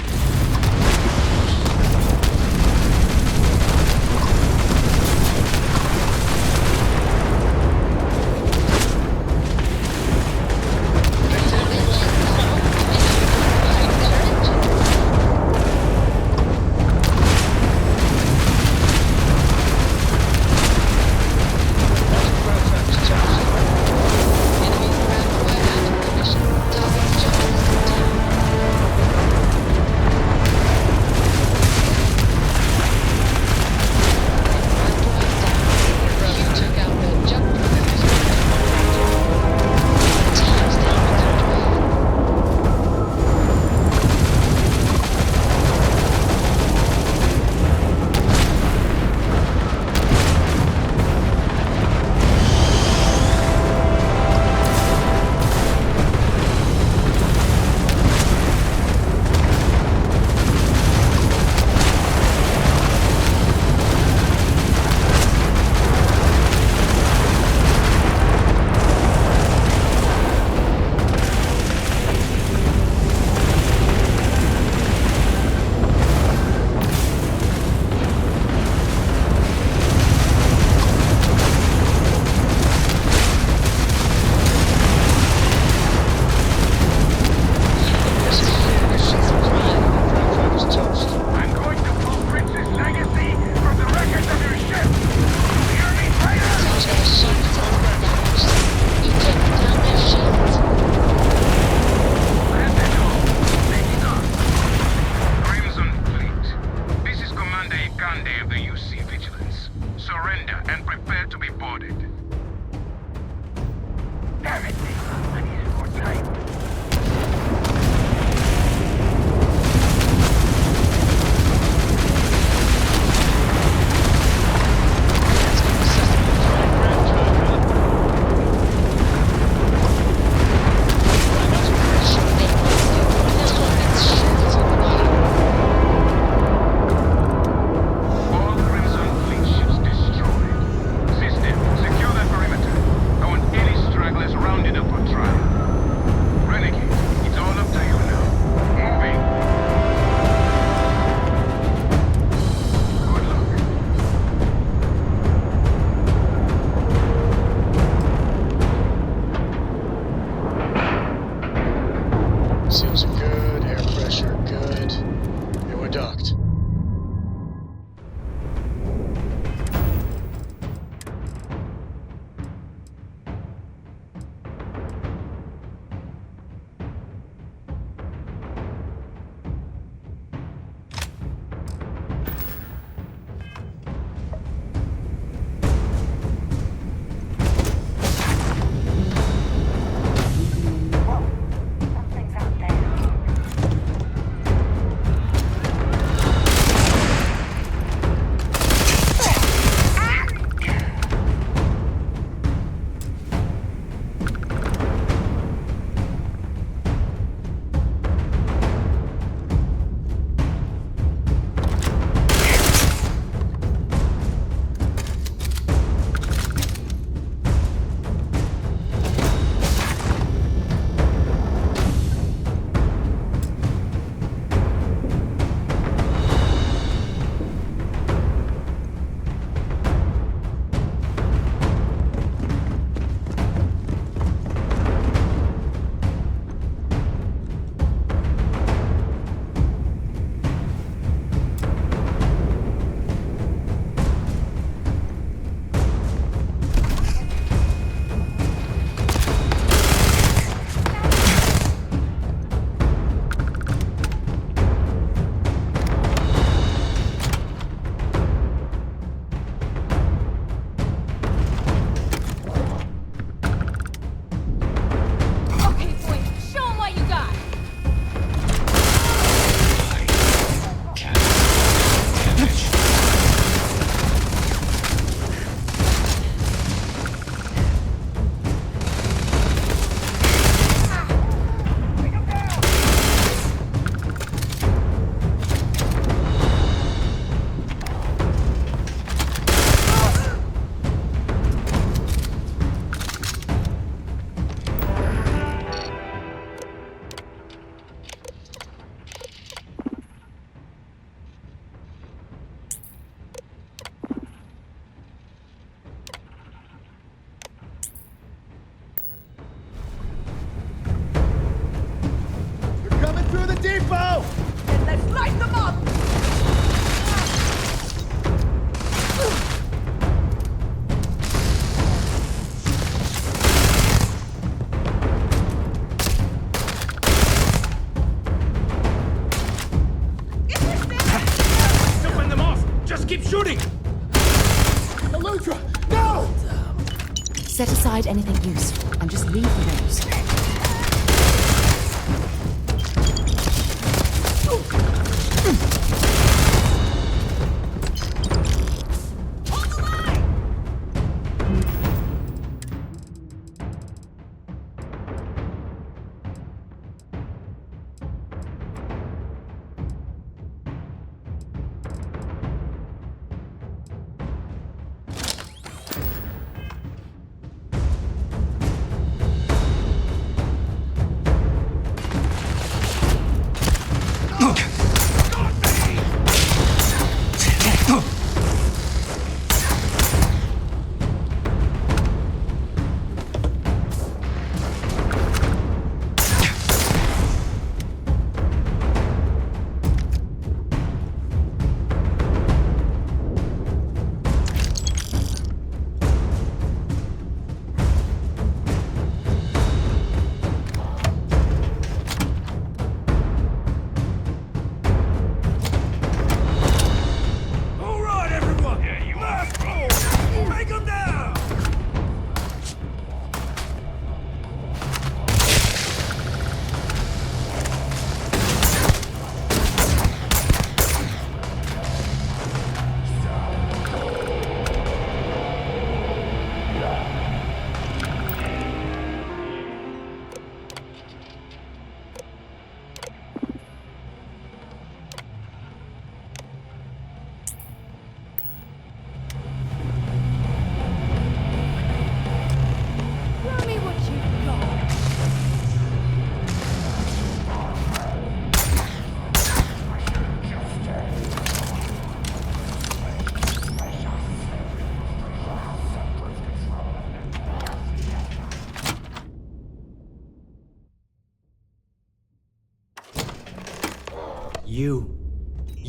Elutra! No! Set aside anything useful and just leave the rest.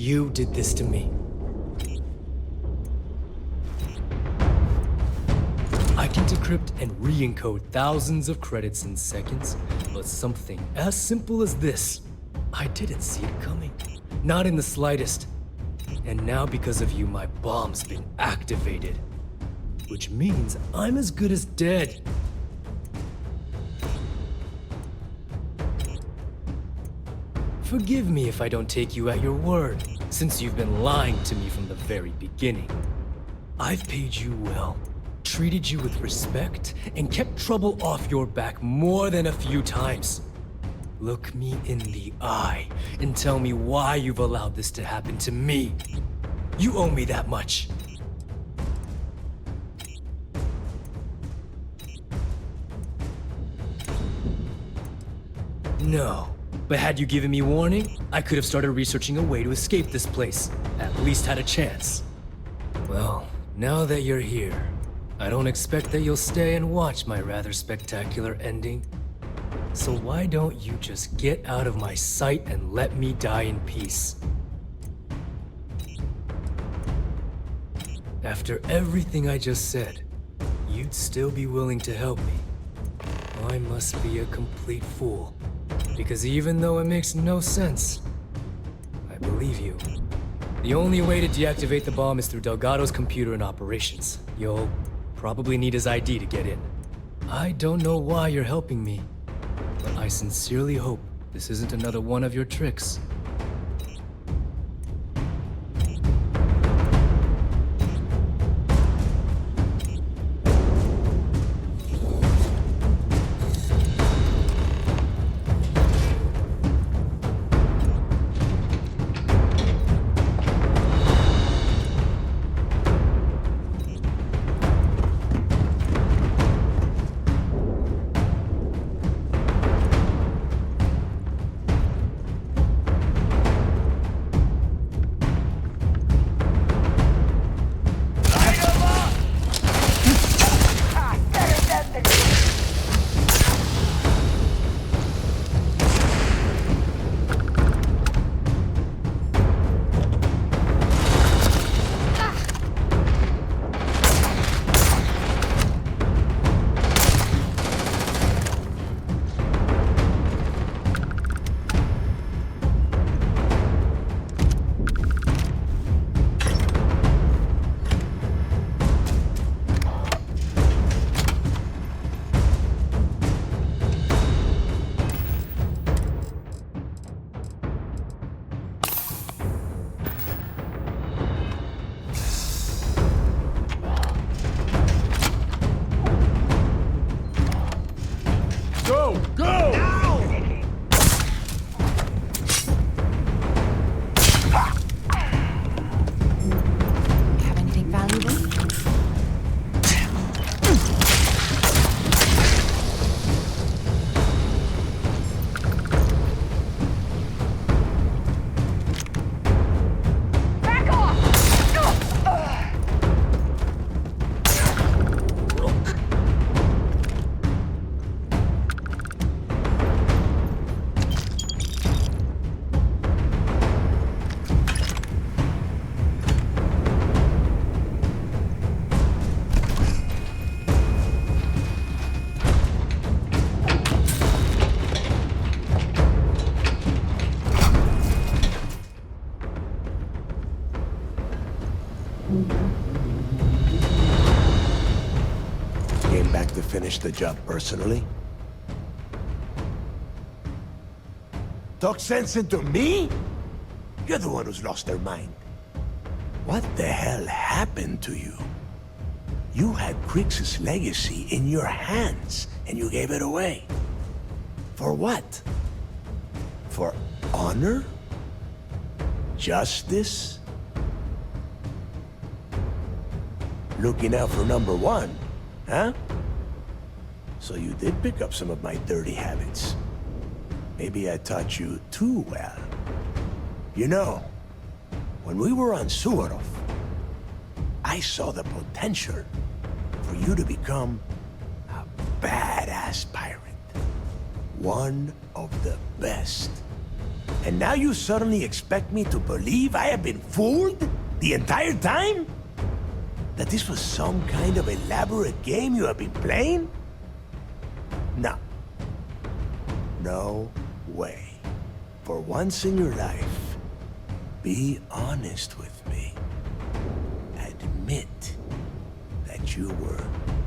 You did this to me. I can decrypt and re-encode thousands of credits in seconds, but something as simple as this, I didn't see it coming. Not in the slightest. And now because of you, my bomb's been activated. Which means I'm as good as dead. Forgive me if I don't take you at your word, since you've been lying to me from the very beginning. I've paid you well, treated you with respect, and kept trouble off your back more than a few times. Look me in the eye and tell me why you've allowed this to happen to me. You owe me that much. No. But had you given me warning, I could have started researching a way to escape this place. At least had a chance. Well, now that you're here, I don't expect that you'll stay and watch my rather spectacular ending. So why don't you just get out of my sight and let me die in peace? After everything I just said, you'd still be willing to help me. I must be a complete fool. Because even though it makes no sense, I believe you. The only way to deactivate the bomb is through Delgado's computer and operations. You'll probably need his ID to get in. I don't know why you're helping me, but I sincerely hope this isn't another one of your tricks. finish the job personally? Talk sense into me? You're the one who's lost their mind. What the hell happened to you? You had Crix's legacy in your hands, and you gave it away. For what? For honor? Justice? Looking out for number one, huh? So you did pick up some of my dirty habits. Maybe I taught you too well. You know, when we were on Suvorov, I saw the potential for you to become a badass pirate. One of the best. And now you suddenly expect me to believe I have been fooled the entire time? That this was some kind of elaborate game you have been playing? No. No way. For once in your life, be honest with me. Admit that you were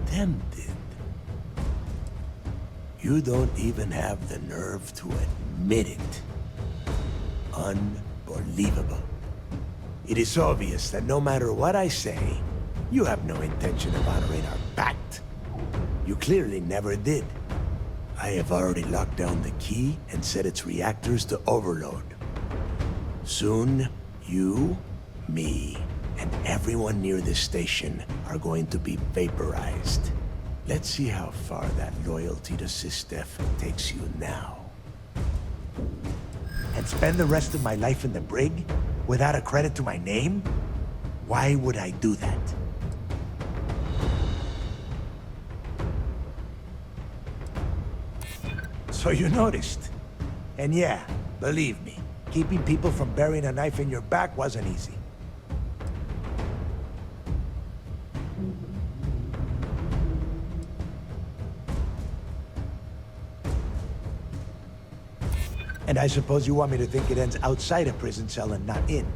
tempted. You don't even have the nerve to admit it. Unbelievable. It is obvious that no matter what I say, you have no intention of honoring our pact. You clearly never did. I have already locked down the key and set its reactors to overload. Soon, you, me, and everyone near this station are going to be vaporized. Let's see how far that loyalty to Sistef takes you now. And spend the rest of my life in the brig without a credit to my name? Why would I do that? So you noticed. And yeah, believe me, keeping people from burying a knife in your back wasn't easy. And I suppose you want me to think it ends outside a prison cell and not in.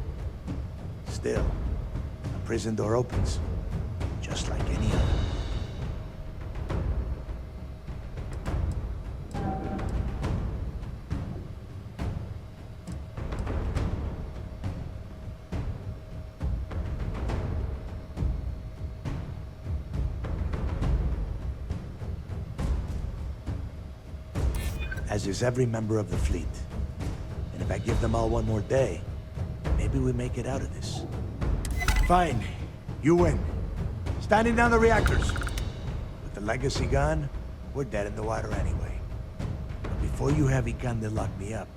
Still, a prison door opens, just like any other. As is every member of the fleet. And if I give them all one more day, maybe we make it out of this. Fine. You win. Standing down the reactors. With the legacy gone, we're dead in the water anyway. But before you have Ikande lock me up,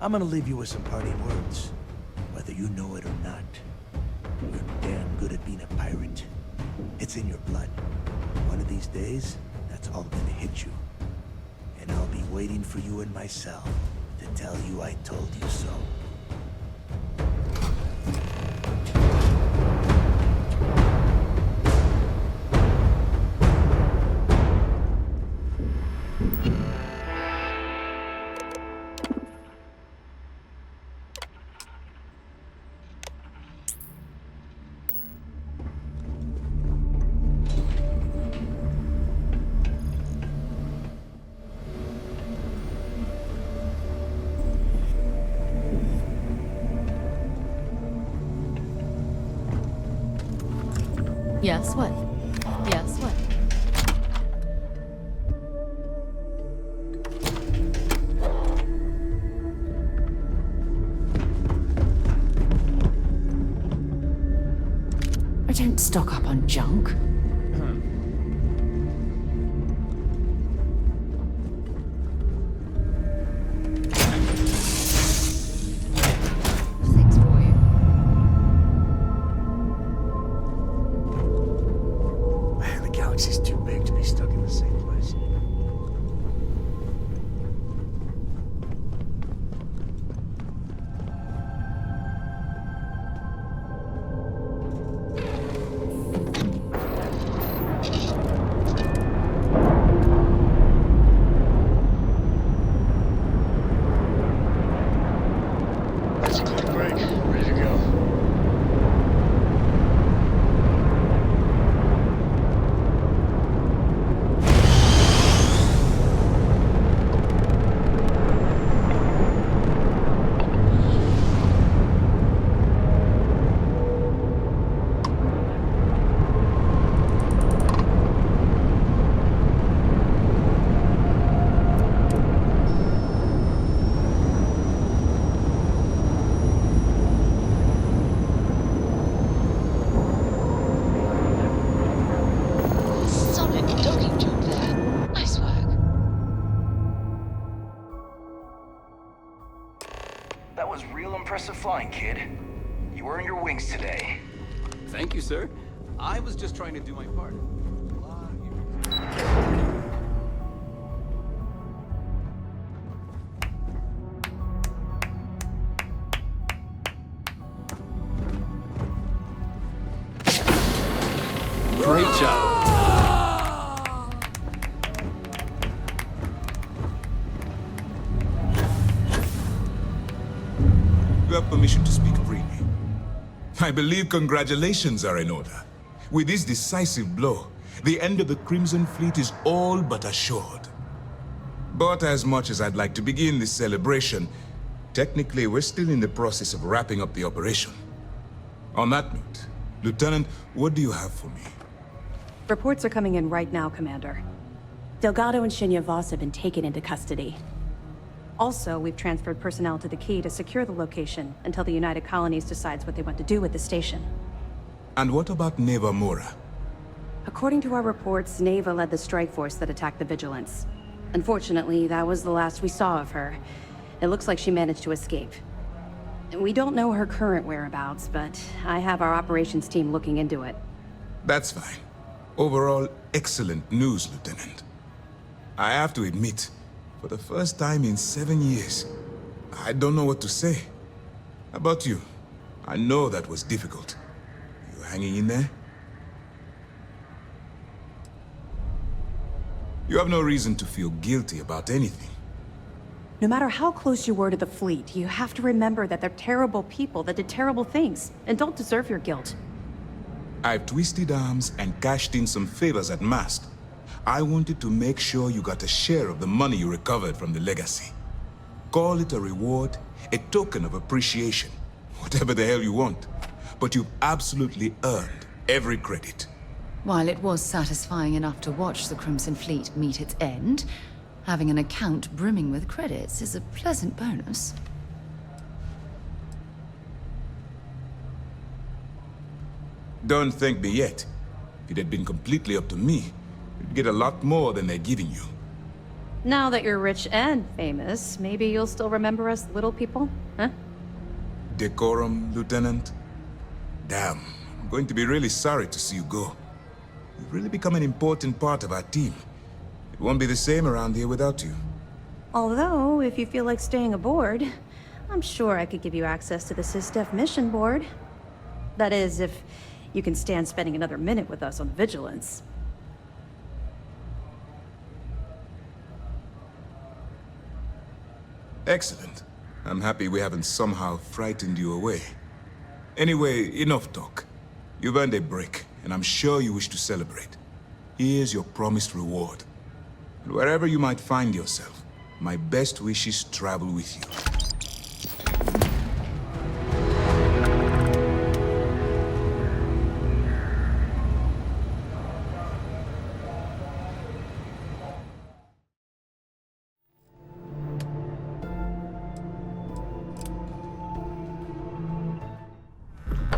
I'm gonna leave you with some parting words. Whether you know it or not, you're damn good at being a pirate. It's in your blood. One of these days, that's all gonna hit you. And I'll be waiting for you in my cell to tell you I told you so. Yes, what? Yes, what? I don't stock up on junk. flying, kid. You earned your wings today. Thank you, sir. I was just trying to do my part. Great job. You have permission to speak freely. I believe congratulations are in order. With this decisive blow, the end of the Crimson Fleet is all but assured. But as much as I'd like to begin this celebration, technically we're still in the process of wrapping up the operation. On that note, Lieutenant, what do you have for me? Reports are coming in right now, Commander. Delgado and Shinya Voss have been taken into custody. Also, we've transferred personnel to the Key to secure the location until the United Colonies decides what they want to do with the station. And what about Neva Mora? According to our reports, Neva led the strike force that attacked the Vigilance. Unfortunately, that was the last we saw of her. It looks like she managed to escape. We don't know her current whereabouts, but I have our operations team looking into it. That's fine. Overall, excellent news, Lieutenant. I have to admit, for the first time in 7 years, I don't know what to say. How about you? I know that was difficult. You hanging in there? You have no reason to feel guilty about anything. No matter how close you were to the fleet, you have to remember that they're terrible people that did terrible things, and don't deserve your guilt. I've twisted arms and cashed in some favors at Mast. I wanted to make sure you got a share of the money you recovered from the legacy. Call it a reward, a token of appreciation, whatever the hell you want. But you've absolutely earned every credit. While it was satisfying enough to watch the Crimson Fleet meet its end, having an account brimming with credits is a pleasant bonus. Don't thank me yet. If it had been completely up to me, you'd get a lot more than they're giving you. Now that you're rich and famous, maybe you'll still remember us little people, huh? Decorum, Lieutenant? Damn, I'm going to be really sorry to see you go. You've really become an important part of our team. It won't be the same around here without you. Although, if you feel like staying aboard, I'm sure I could give you access to the SysDef mission board. That is, if you can stand spending another minute with us on Vigilance. Excellent. I'm happy we haven't somehow frightened you away. Anyway, enough talk. You've earned a break, and I'm sure you wish to celebrate. Here's your promised reward. And wherever you might find yourself, my best wishes travel with you.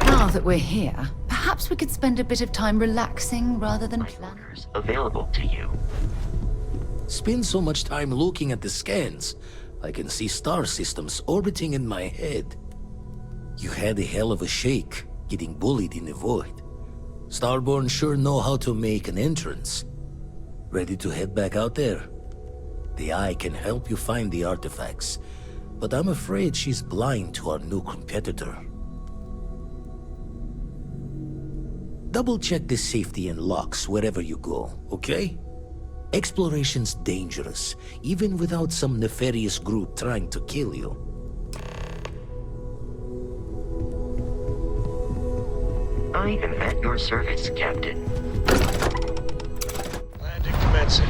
Now that we're here, perhaps we could spend a bit of time relaxing rather than planning. Available to you. Spend so much time looking at the scans, I can see star systems orbiting in my head. You had a hell of a shake, getting bullied in the void. Starborn sure know how to make an entrance. Ready to head back out there? The Eye can help you find the artifacts, but I'm afraid she's blind to our new competitor. Double-check the safety and locks wherever you go, okay? Exploration's dangerous, even without some nefarious group trying to kill you. I am at your service, Captain. Landing commencing.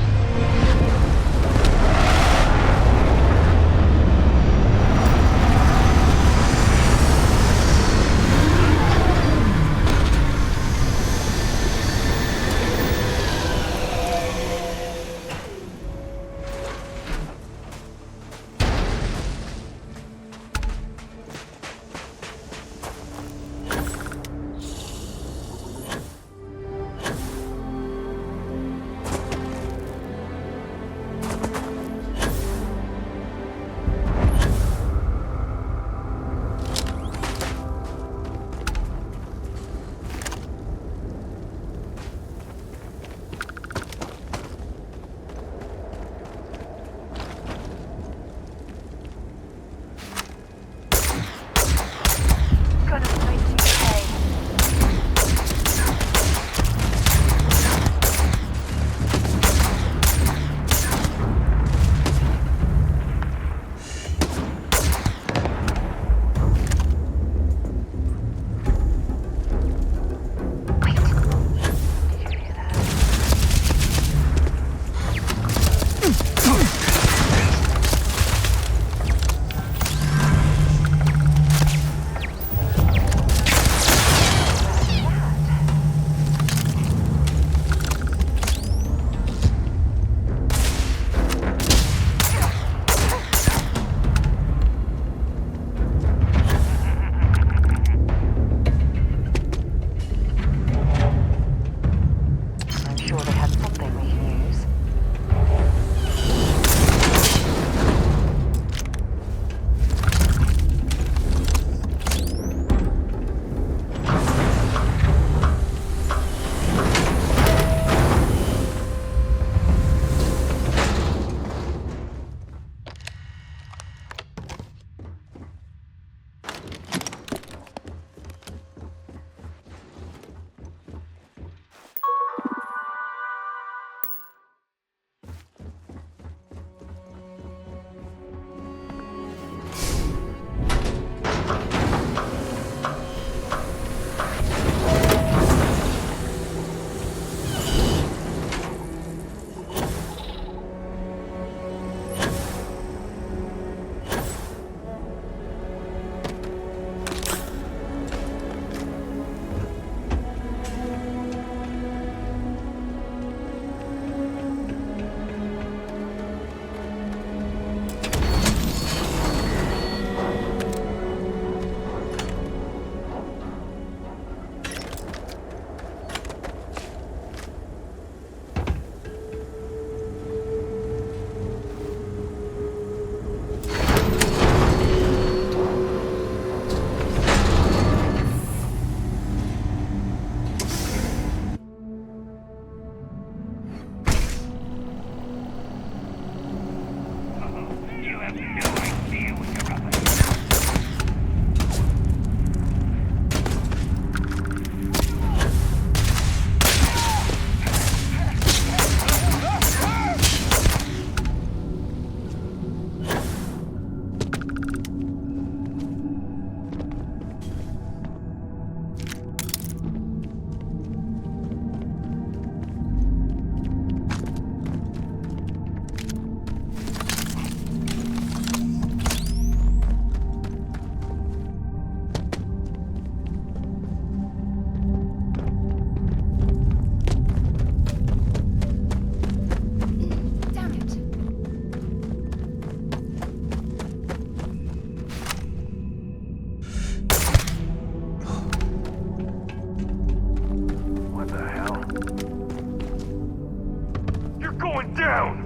going down!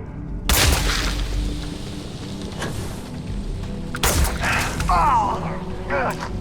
Oh! God.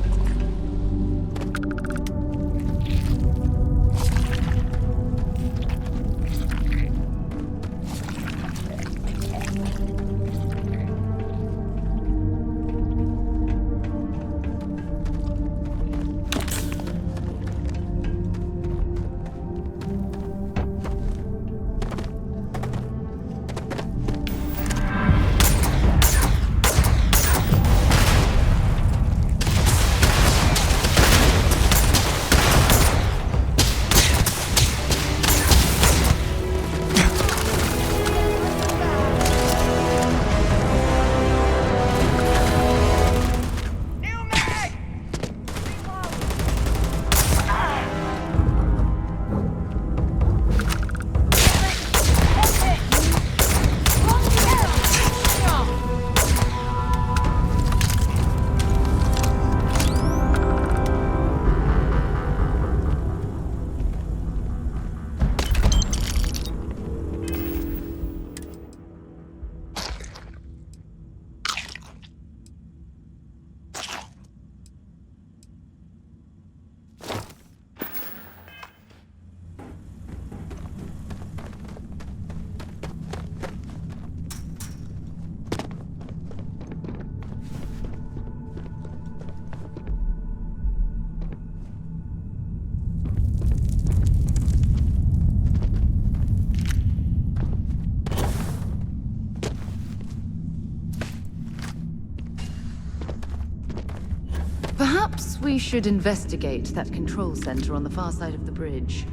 Perhaps we should investigate that control center on the far side of the bridge.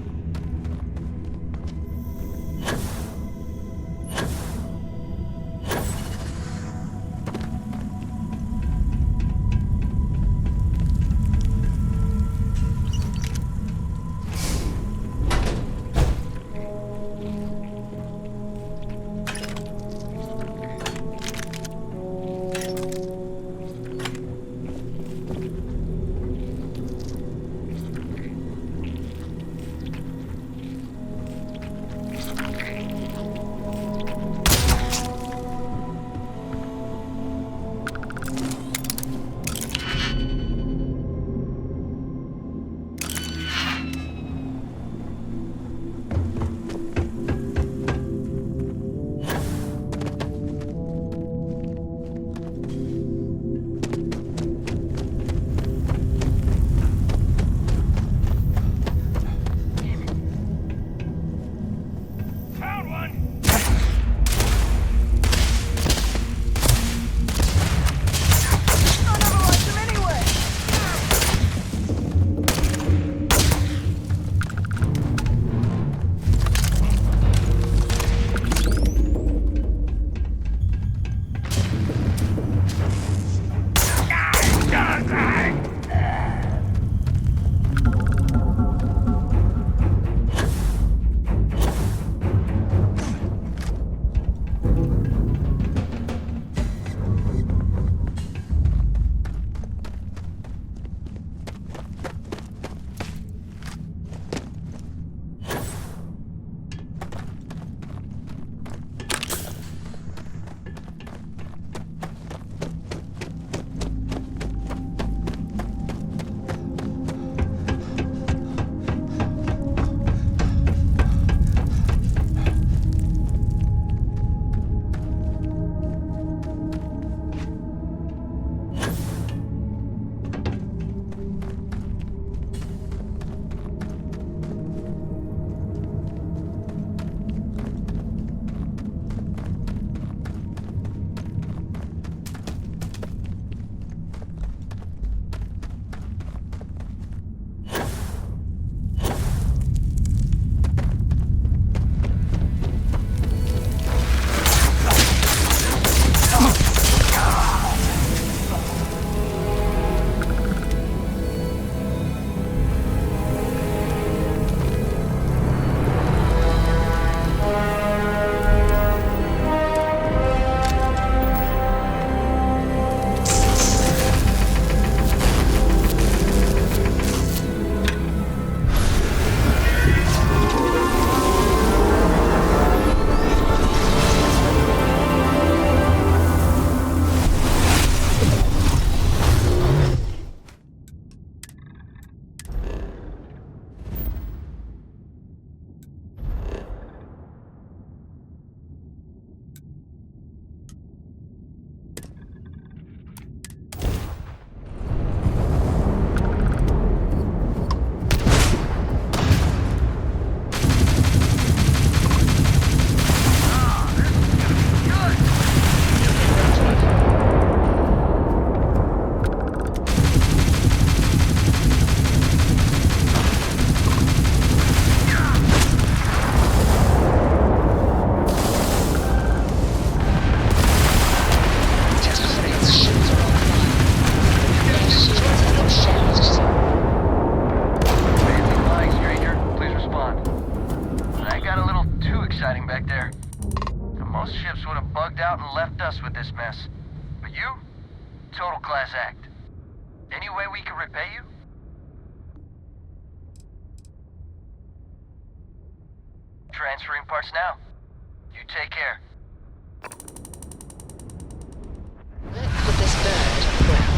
out and left us with this mess. But you, total class act. Any way we can repay you? Transferring parts now. You take care. Let's put this bird ground.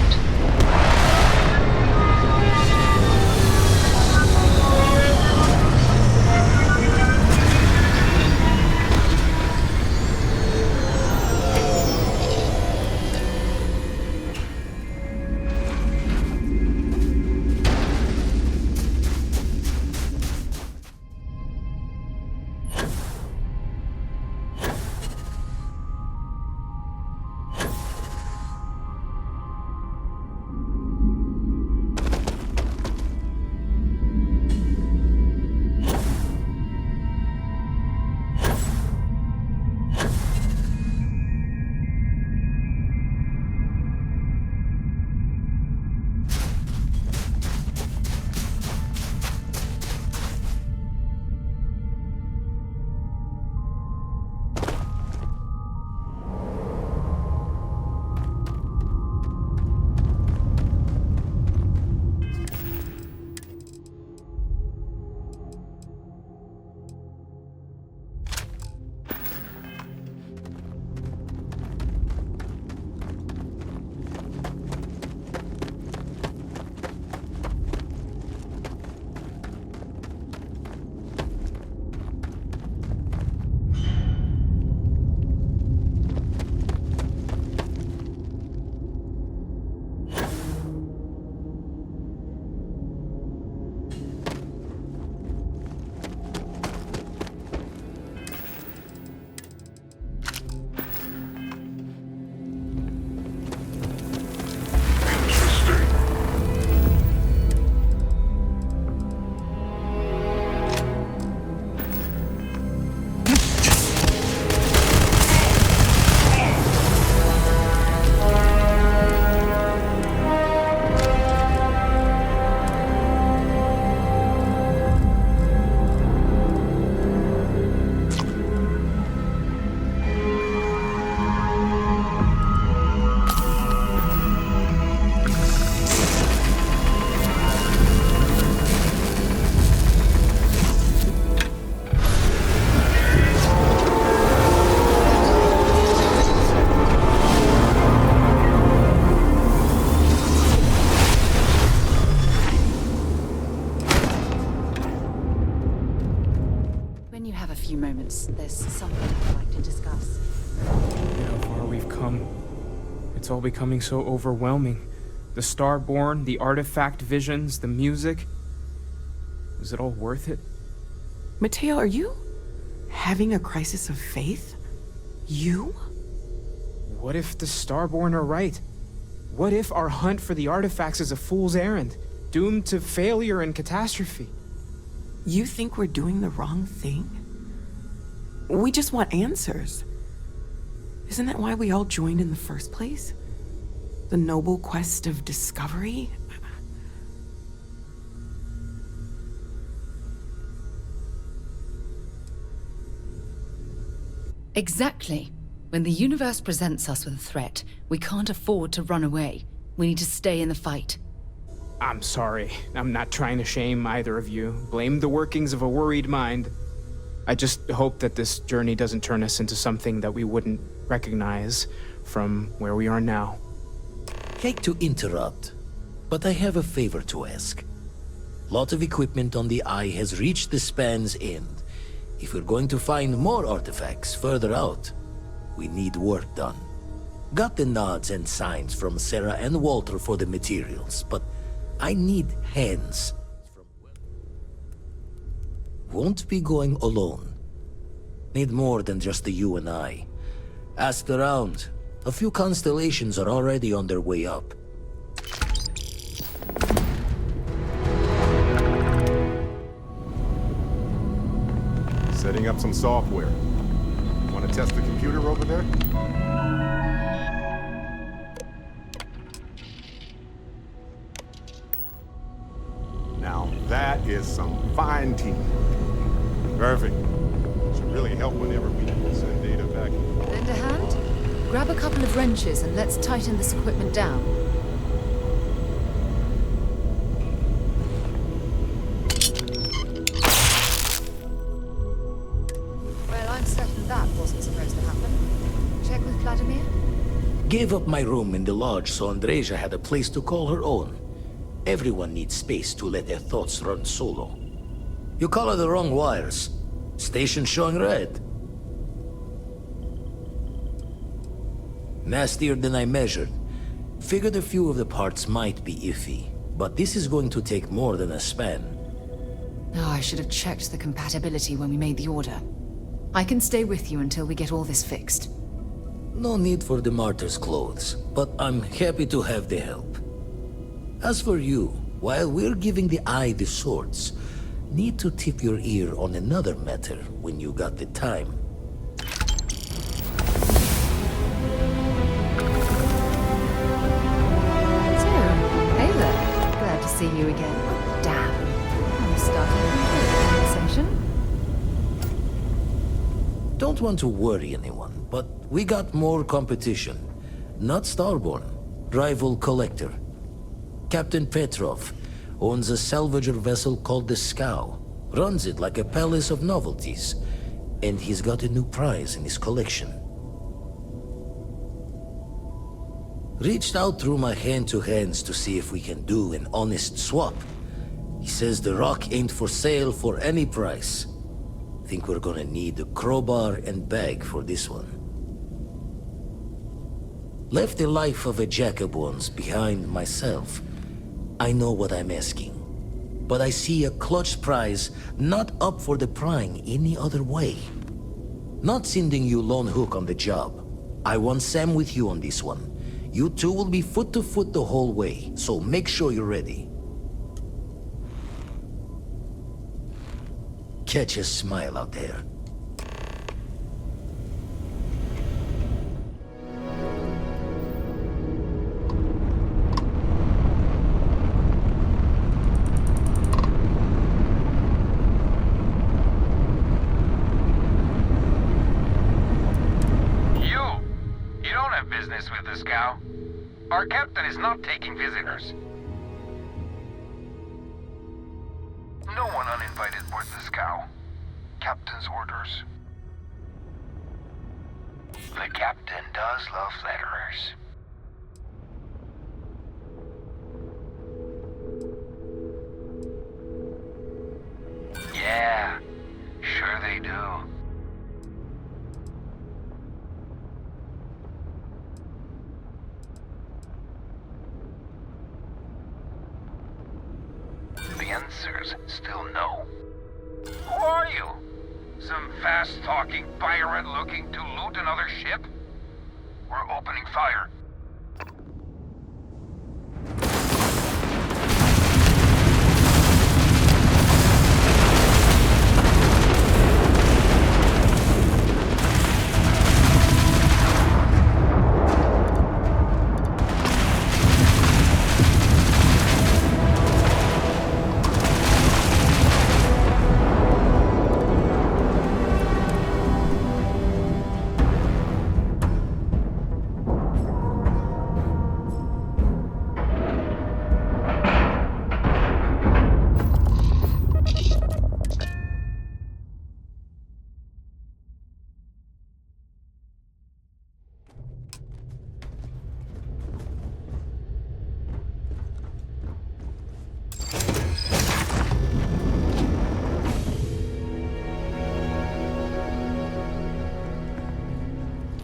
There's something I'd like to discuss. How far we've come. It's all becoming so overwhelming. The Starborn, the artifact visions, the music. Is it all worth it? Mateo, are you having a crisis of faith? You? What if the Starborn are right? What if our hunt for the artifacts is a fool's errand, doomed to failure and catastrophe? You think we're doing the wrong thing? We just want answers. Isn't that why we all joined in the first place? The noble quest of discovery? Exactly. When the universe presents us with a threat, we can't afford to run away. We need to stay in the fight. I'm sorry. I'm not trying to shame either of you. Blame the workings of a worried mind. I just hope that this journey doesn't turn us into something that we wouldn't recognize from where we are now. Hate to interrupt, but I have a favor to ask. Lot of equipment on the Eye has reached the span's end. If we're going to find more artifacts further out, we need work done. Got the nods and signs from Sarah and Walter for the materials, but I need hands. Won't be going alone. Need more than just the you and I. Asked around. A few constellations are already on their way up. Setting up some software. Want to test the computer over there? Now that is some fine teamwork. Perfect. Should really help whenever we send data back. Lend a hand? Grab a couple of wrenches and let's tighten this equipment down. Well, I'm certain that wasn't supposed to happen. Check with Vladimir? Gave up my room in the lodge so Andreja had a place to call her own. Everyone needs space to let their thoughts run solo. You color the wrong wires. Station showing red. Nastier than I measured. Figured a few of the parts might be iffy, but this is going to take more than a span. Oh, I should have checked the compatibility when we made the order. I can stay with you until we get all this fixed. No need for the martyr's clothes, but I'm happy to have the help. As for you, while we're giving the eye the swords, need to tip your ear on another matter when you got the time. So, hey there. Glad to see you again. Damn. I'm starting to enjoy the conversation. Don't want to worry anyone, but we got more competition. Not Starborn, rival collector. Captain Petrov owns a salvager vessel called the Scow. Runs it like a palace of novelties. And he's got a new prize in his collection. Reached out through my hand-to-hands to see if we can do an honest swap. He says the rock ain't for sale for any price. Think we're gonna need a crowbar and bag for this one. Left the life of a jack-of-bones behind myself. I know what I'm asking. But I see a clutch prize not up for the prying any other way. Not sending you lone hook on the job. I want Sam with you on this one. You two will be foot to foot the whole way, so make sure you're ready. Catch a smile out there. Business with the Scow. Our captain is not taking visitors. No one uninvited board the Scow. Captain's orders. The captain does love flatterers. Yeah, sure they do. The answer's still no. Who are you? Some fast-talking pirate looking to loot another ship? We're opening fire.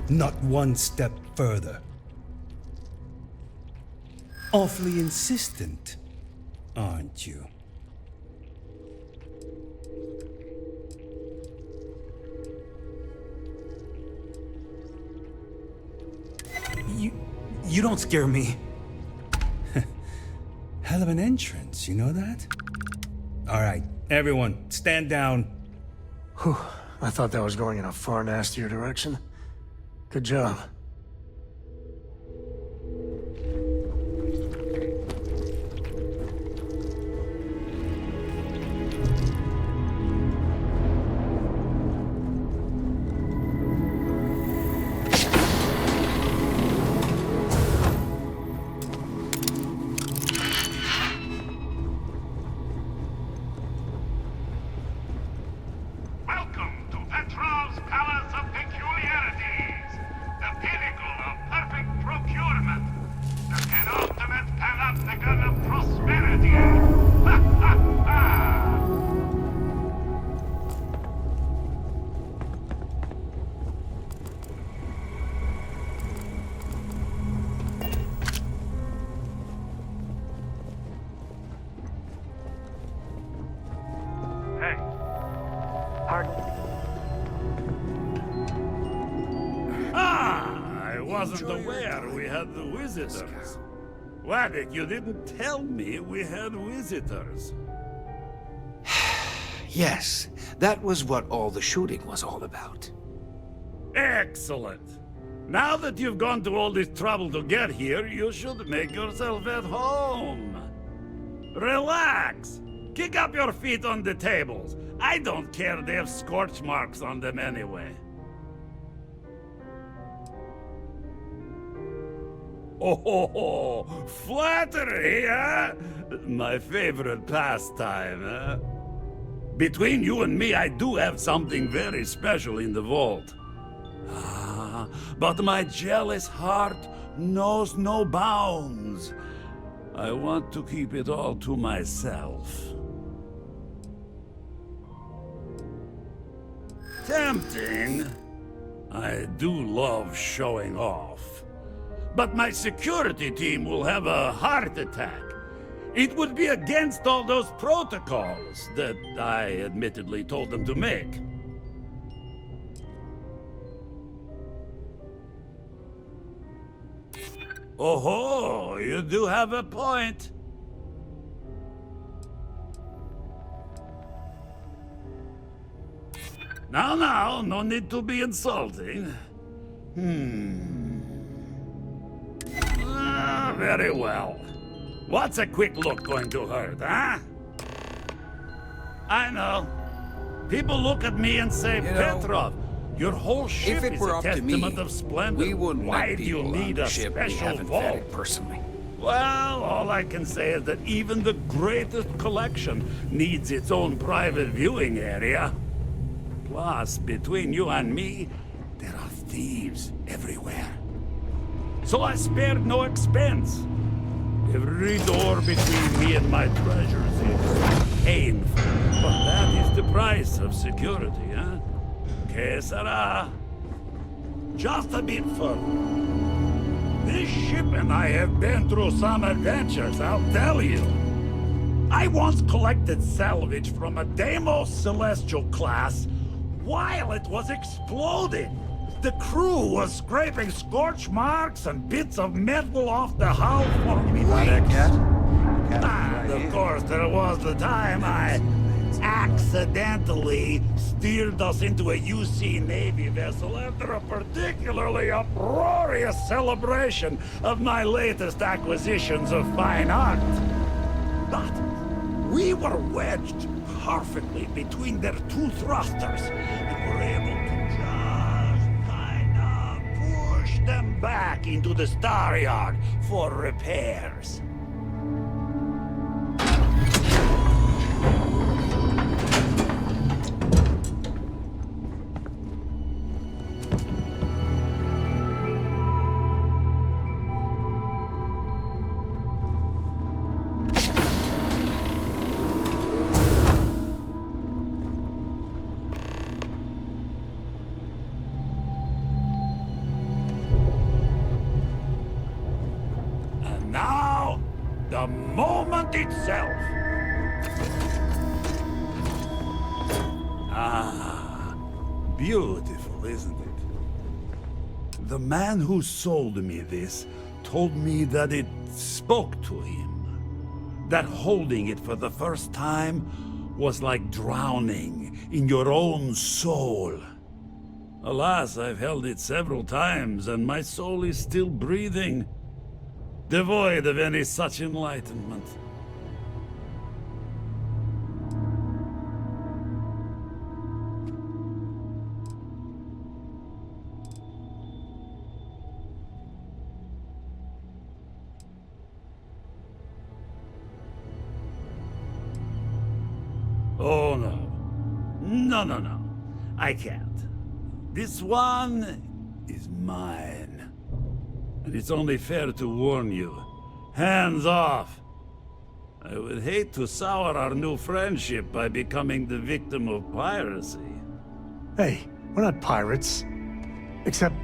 Not one step further. Awfully insistent, aren't you? You don't scare me. Hell of an entrance, you know that? All right, everyone, stand down. Whew, I thought that was going in a far nastier direction. Good job. wasn't aware we had visitors. Waddick, you didn't tell me we had visitors. Yes, that was what all the shooting was all about. Excellent. Now that you've gone to all this trouble to get here, you should make yourself at home. Relax. Kick up your feet on the tables. I don't care, they have scorch marks on them anyway. Oh, flattery, huh? My favorite pastime, huh? Between you and me, I do have something very special in the vault. Ah, but my jealous heart knows no bounds. I want to keep it all to myself. Tempting. I do love showing off. But my security team will have a heart attack. It would be against all those protocols that I admittedly told them to make. Oh, you do have a point. Now, no need to be insulting. Very well. What's a quick look going to hurt, huh? I know. People look at me and say, Petrov, your whole ship is a testament of splendor. We wouldn't Why do you need a ship we special haven't vault? vetted personally. Well, all I can say is that even the greatest collection needs its own private viewing area. Plus, between you and me, there are thieves everywhere. So I spared no expense. Every door between me and my treasures is painful. But that is the price of security, huh? Que sera? Just a bit further. This ship and I have been through some adventures, I'll tell you. I once collected salvage from a Deimos Celestial class while it was exploding. The crew was scraping scorch marks and bits of metal off the hull for me. And of course, there was the time I accidentally steered us into a UC Navy vessel after a particularly uproarious celebration of my latest acquisitions of fine art. But we were wedged perfectly between their two thrusters and were able to just kind of push them back into the Star Yard for repairs. The moment itself. Ah, beautiful, isn't it? The man who sold me this told me that it spoke to him. That holding it for the first time was like drowning in your own soul. Alas, I've held it several times, and my soul is still breathing, devoid of any such enlightenment. Oh, no. No. I can't. This one is mine. And it's only fair to warn you. Hands off! I would hate to sour our new friendship by becoming the victim of piracy. Hey, we're not pirates. Except,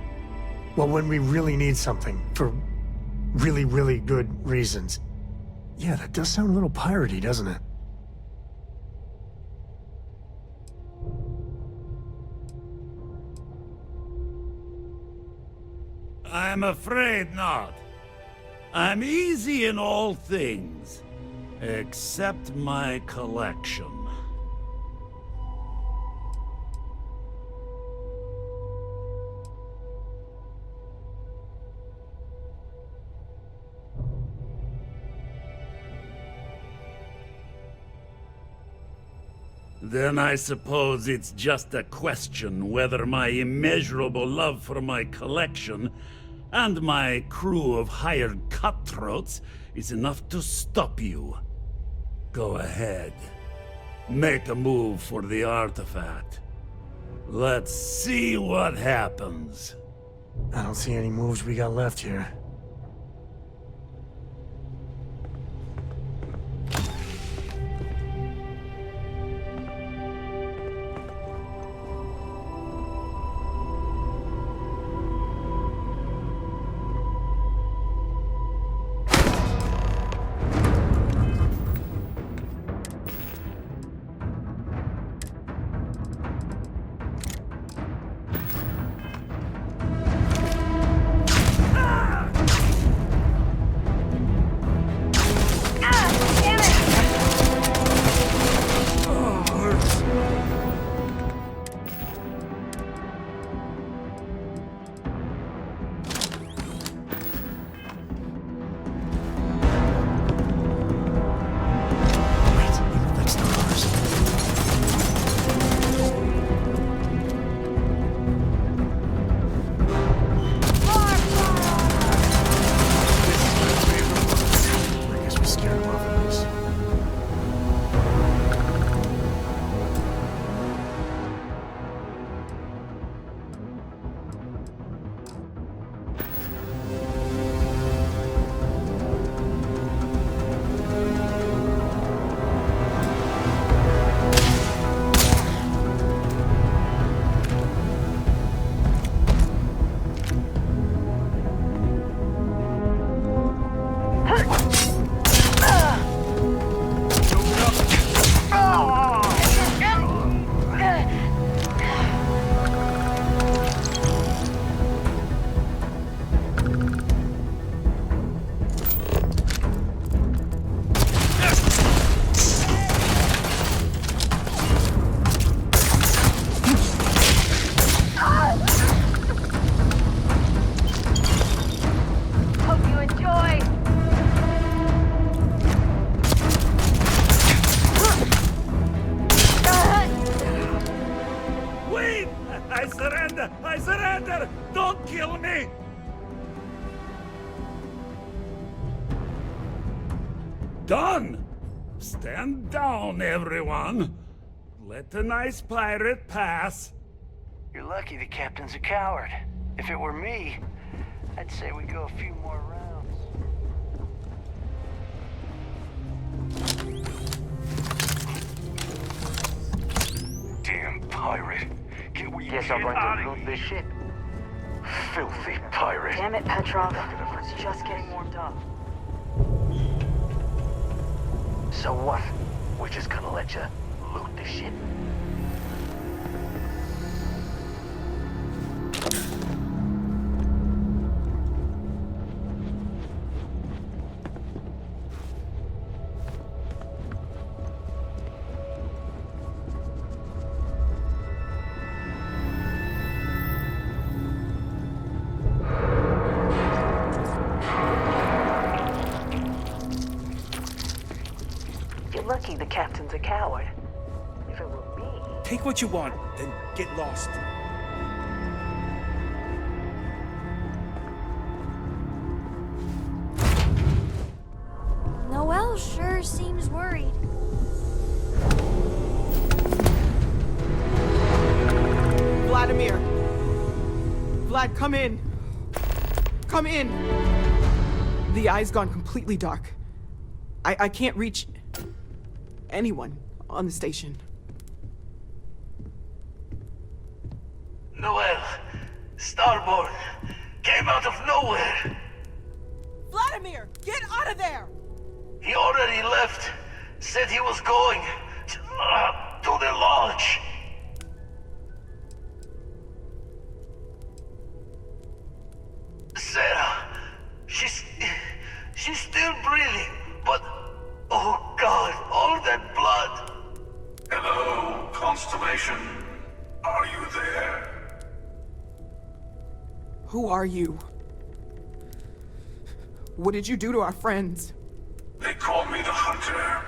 well, when we really need something, for really, really good reasons. Yeah, that does sound a little piratey, doesn't it? I'm afraid not. I'm easy in all things, except my collection. Then I suppose it's just a question whether my immeasurable love for my collection and my crew of hired cutthroats is enough to stop you. Go ahead. Make a move for the artifact. Let's see what happens. I don't see any moves we got left here. I surrender! Don't kill me! Done! Stand down, everyone. Let the nice pirate pass. You're lucky the captain's a coward. If it were me, I'd say we go a few more rounds. Damn pirate. Can we Guess I'm going to loot this ship. Filthy pirate. Damn it, Petrov. It's just getting warmed up. So what? We're just gonna let you loot the ship? Lucky the captain's a coward. If it were me... Take what you want, then get lost. Noel sure seems worried. Vladimir! Vlad, come in! Come in! The eye's gone completely dark. I can't reach anyone on the station. Noel, Starborn, came out of nowhere. Vladimir, get out of there! He already left. Said he was going to the lodge. Are you there? Who are you? What did you do to our friends? They call me the Hunter.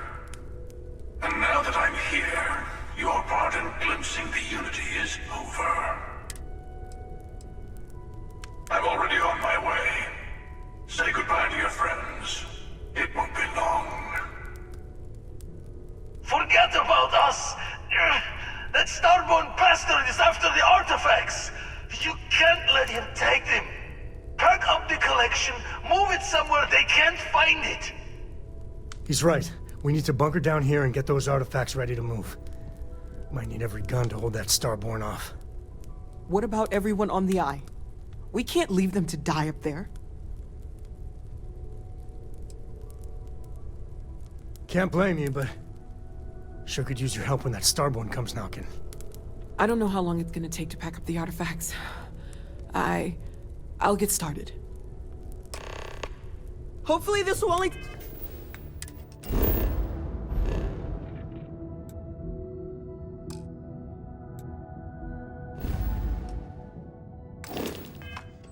And now that I'm here, your part in glimpsing the Unity is over. I'm already on my way. Say goodbye to your friends. It won't be long. Forget about us! That Starborn bastard is after the artifacts! You can't let him take them! Pack up the collection, move it somewhere they can't find it! He's right. We need to bunker down here and get those artifacts ready to move. Might need every gun to hold that Starborn off. What about everyone on the Eye? We can't leave them to die up there. Can't blame you, but sure could use your help when that Starborn comes knocking. I don't know how long it's gonna take to pack up the artifacts. I'll get started. Hopefully this will only...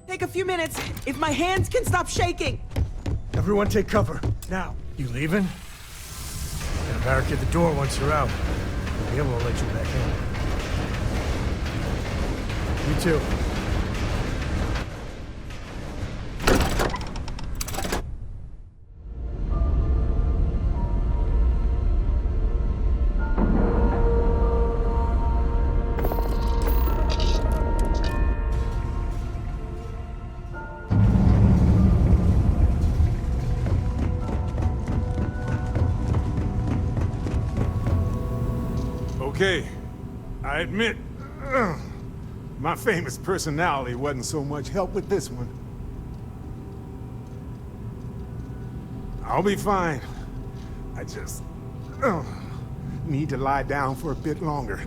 take a few minutes, if my hands can stop shaking! Everyone take cover, now. You leaving? Gotta barricade the door once you're out. We'll be able to let you back in. You too. Okay, I admit, my famous personality wasn't so much help with this one. I'll be fine. I just need to lie down for a bit longer.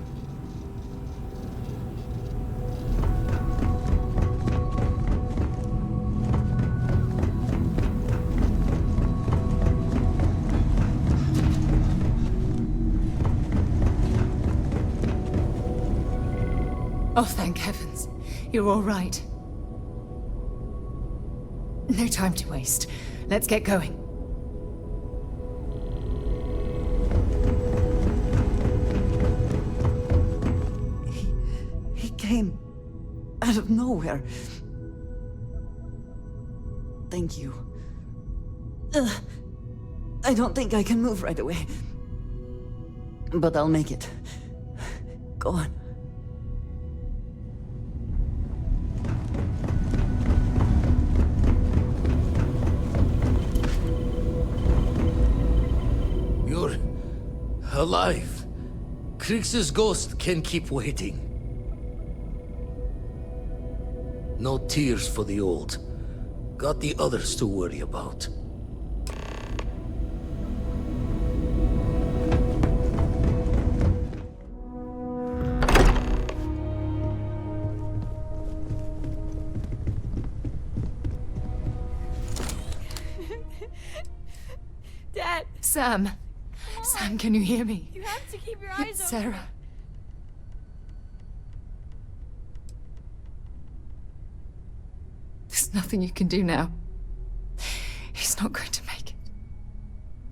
Oh, thank heavens. You're all right. No time to waste. Let's get going. He came out of nowhere. Thank you. I don't think I can move right away. But I'll make it. Go on. You're alive. Krix's ghost can keep waiting. No tears for the old. Got the others to worry about. Dad! Sam! Sam, can you hear me? You have to keep your eyes It's open. Sarah. There's nothing you can do now. He's not going to make it.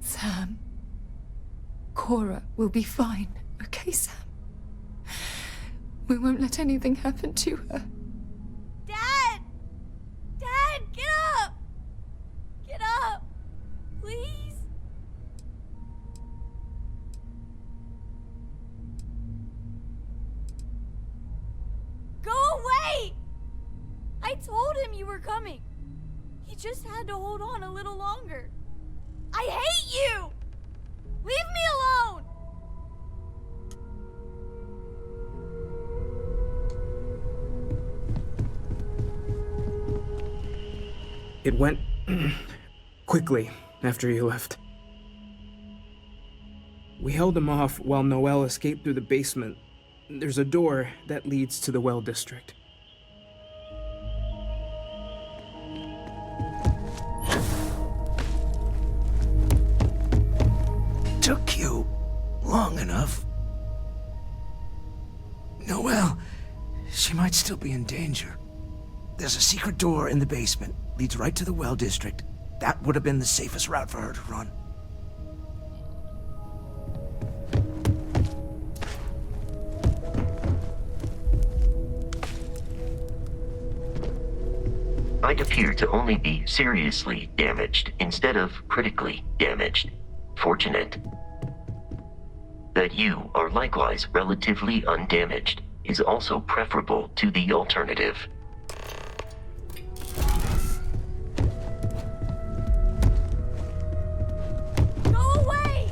Sam. Cora will be fine, okay, Sam? We won't let anything happen to her. Dad! Dad, get up! Get up! Please? Go away! I told him you were coming. He just had to hold on a little longer. I hate you! Leave me alone! It went quickly after you left. We held him off while Noel escaped through the basement. There's a door that leads to the well district. Took you long enough. Noelle, she might still be in danger. There's a secret door in the basement, leads right to the well district. That would have been the safest route for her to run. I'd appear to only be seriously damaged instead of critically damaged. Fortunate. That you are likewise relatively undamaged is also preferable to the alternative. Go away!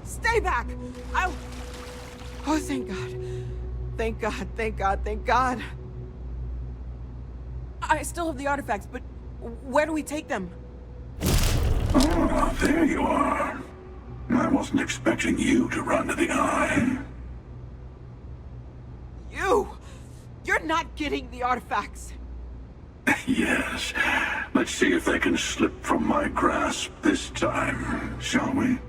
Stay back! Oh, thank God. Thank God, thank God, thank God. I still have the artifacts, but where do we take them? Oh, there you are. I wasn't expecting you to run to the eye. You're not getting the artifacts. Yes. Let's see if they can slip from my grasp this time, shall we?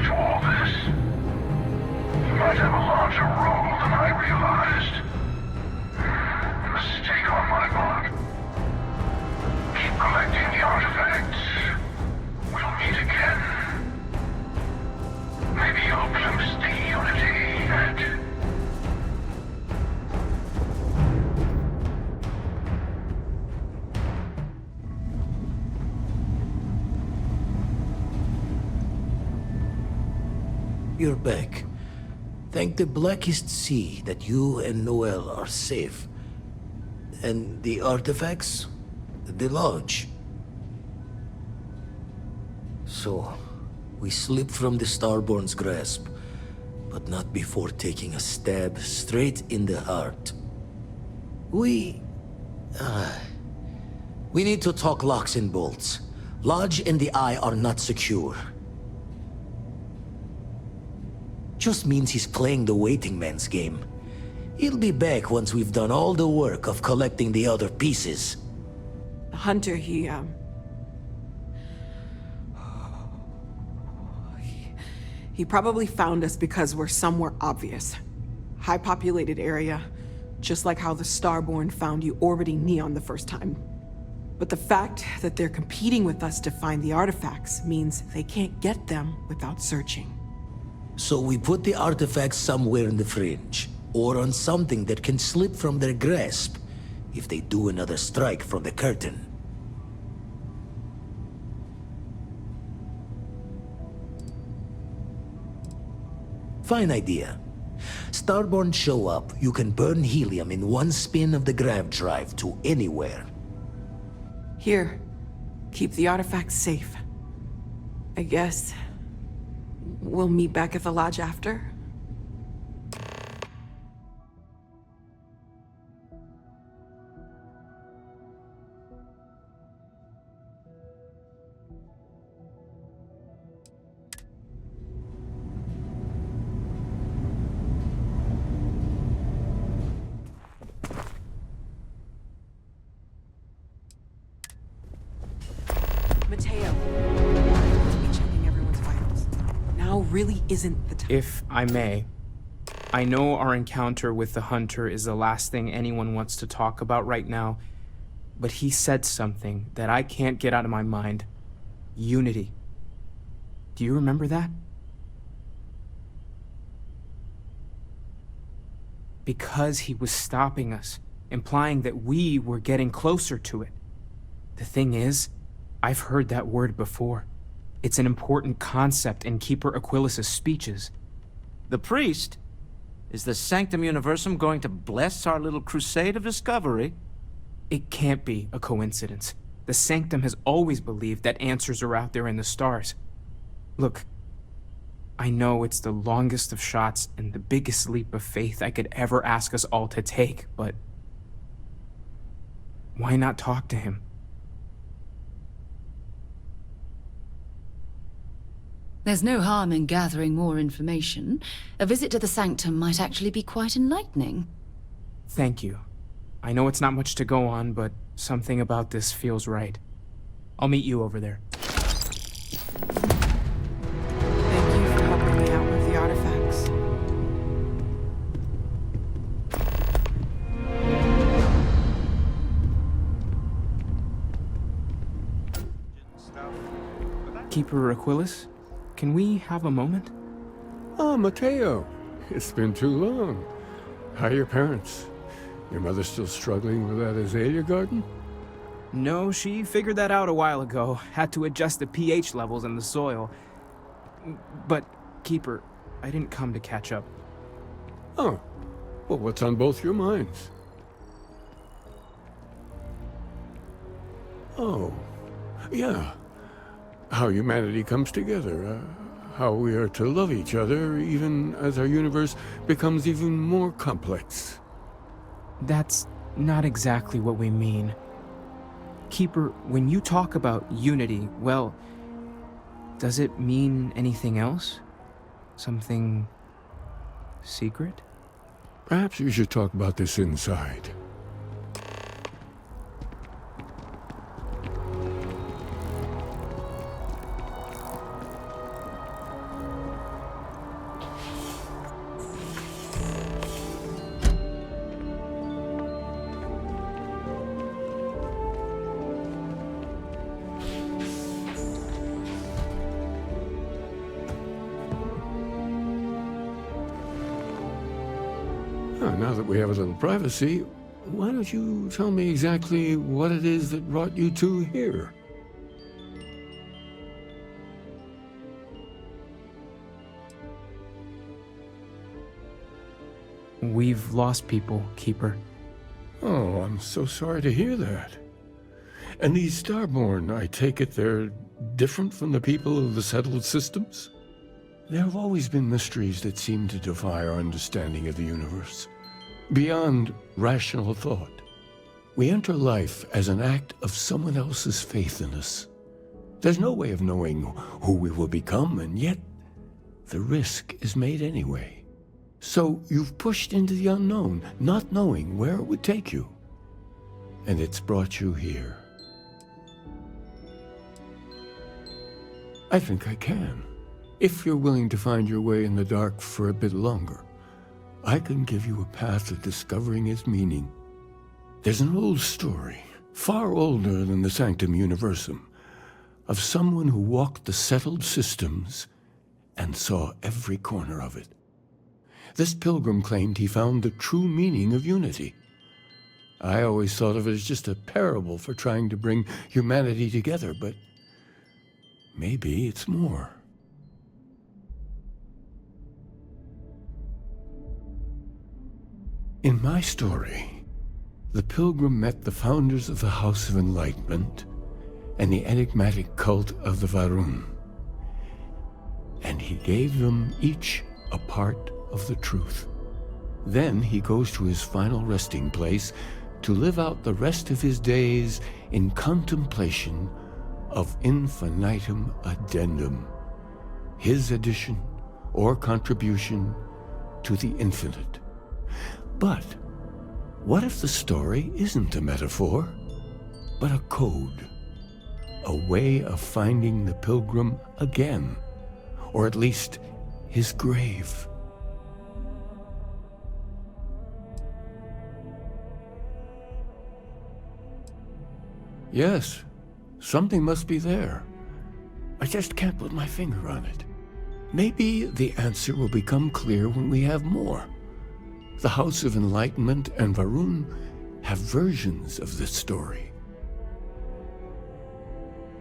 to all this. You might have a larger role than I realized. Mistake on my part. Keep collecting the artifacts. We'll meet again. Maybe you'll glimpse the unity that... You're back. Thank the blackest sea that you and Noel are safe. And the artifacts? The lodge. So, we slipped from the Starborn's grasp, but not before taking a stab straight in the heart. We need to talk locks and bolts. Lodge and the Eye are not secure. Just means he's playing the waiting man's game. He'll be back once we've done all the work of collecting the other pieces. The hunter, he probably found us because we're somewhere obvious. High-populated area, just like how the Starborn found you orbiting Neon the first time. But the fact that they're competing with us to find the artifacts means they can't get them without searching. So we put the artifacts somewhere in the fringe, or on something that can slip from their grasp if they do another strike from the curtain. Fine idea. Starborn show up, you can burn helium in one spin of the grav drive to anywhere. Here, keep the artifacts safe. I guess we'll meet back at the lodge after. Mateo, be checking everyone's vitals. Now really isn't the time. If I may, I know our encounter with the hunter is the last thing anyone wants to talk about right now, but he said something that I can't get out of my mind. Unity. Do you remember that? Because he was stopping us, implying that we were getting closer to it. The thing is, I've heard that word before. It's an important concept in Keeper Aquilas's speeches. The priest? Is the Sanctum Universum going to bless our little crusade of discovery? It can't be a coincidence. The Sanctum has always believed that answers are out there in the stars. Look, I know it's the longest of shots and the biggest leap of faith I could ever ask us all to take, but why not talk to him? There's no harm in gathering more information. A visit to the Sanctum might actually be quite enlightening. Thank you. I know it's not much to go on, but something about this feels right. I'll meet you over there. Thank you for helping me out with the artifacts. Keeper Aquilas, can we have a moment? Ah, Mateo. It's been too long. How are your parents? Your mother still struggling with that azalea garden? No, she figured that out a while ago. Had to adjust the pH levels in the soil. But, Keeper, I didn't come to catch up. Oh. Well, what's on both your minds? Oh. Yeah. How humanity comes together. How we are to love each other even as our universe becomes even more complex. That's not exactly what we mean. Keeper, when you talk about unity, well, does it mean anything else? Something secret? Perhaps we should talk about this inside. now that we have a little privacy, why don't you tell me exactly what it is that brought you two here? We've lost people, Keeper. Oh, I'm so sorry to hear that. And these Starborn, I take it they're different from the people of the settled systems? There have always been mysteries that seem to defy our understanding of the universe. Beyond rational thought, we enter life as an act of someone else's faith in us. There's no way of knowing who we will become, and yet the risk is made anyway. So you've pushed into the unknown, not knowing where it would take you. And it's brought you here. I think I can. If you're willing to find your way in the dark for a bit longer, I can give you a path of discovering its meaning. There's an old story, far older than the Sanctum Universum, of someone who walked the settled systems and saw every corner of it. This pilgrim claimed he found the true meaning of unity. I always thought of it as just a parable for trying to bring humanity together, but maybe it's more. In my story, the pilgrim met the founders of the House of Enlightenment and the enigmatic cult of the Varun, and he gave them each a part of the truth. Then he goes to his final resting place to live out the rest of his days in contemplation of infinitum addendum, his addition or contribution to the infinite. But what if the story isn't a metaphor, but a code, a way of finding the pilgrim again, or at least his grave? Yes, something must be there. I just can't put my finger on it. Maybe the answer will become clear when we have more. The House of Enlightenment and Varun have versions of this story.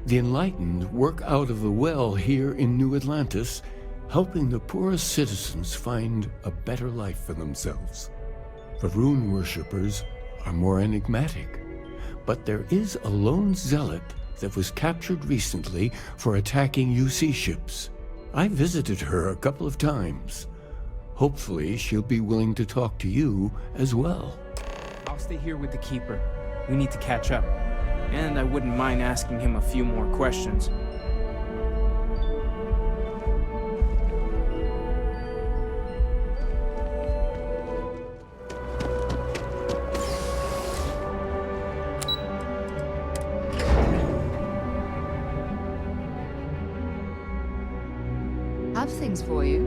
The Enlightened work out of the well here in New Atlantis, helping the poorest citizens find a better life for themselves. Varun worshippers are more enigmatic, but there is a lone zealot that was captured recently for attacking UC ships. I visited her a couple of times. Hopefully, she'll be willing to talk to you as well. I'll stay here with the Keeper. We need to catch up. And I wouldn't mind asking him a few more questions. Have things for you.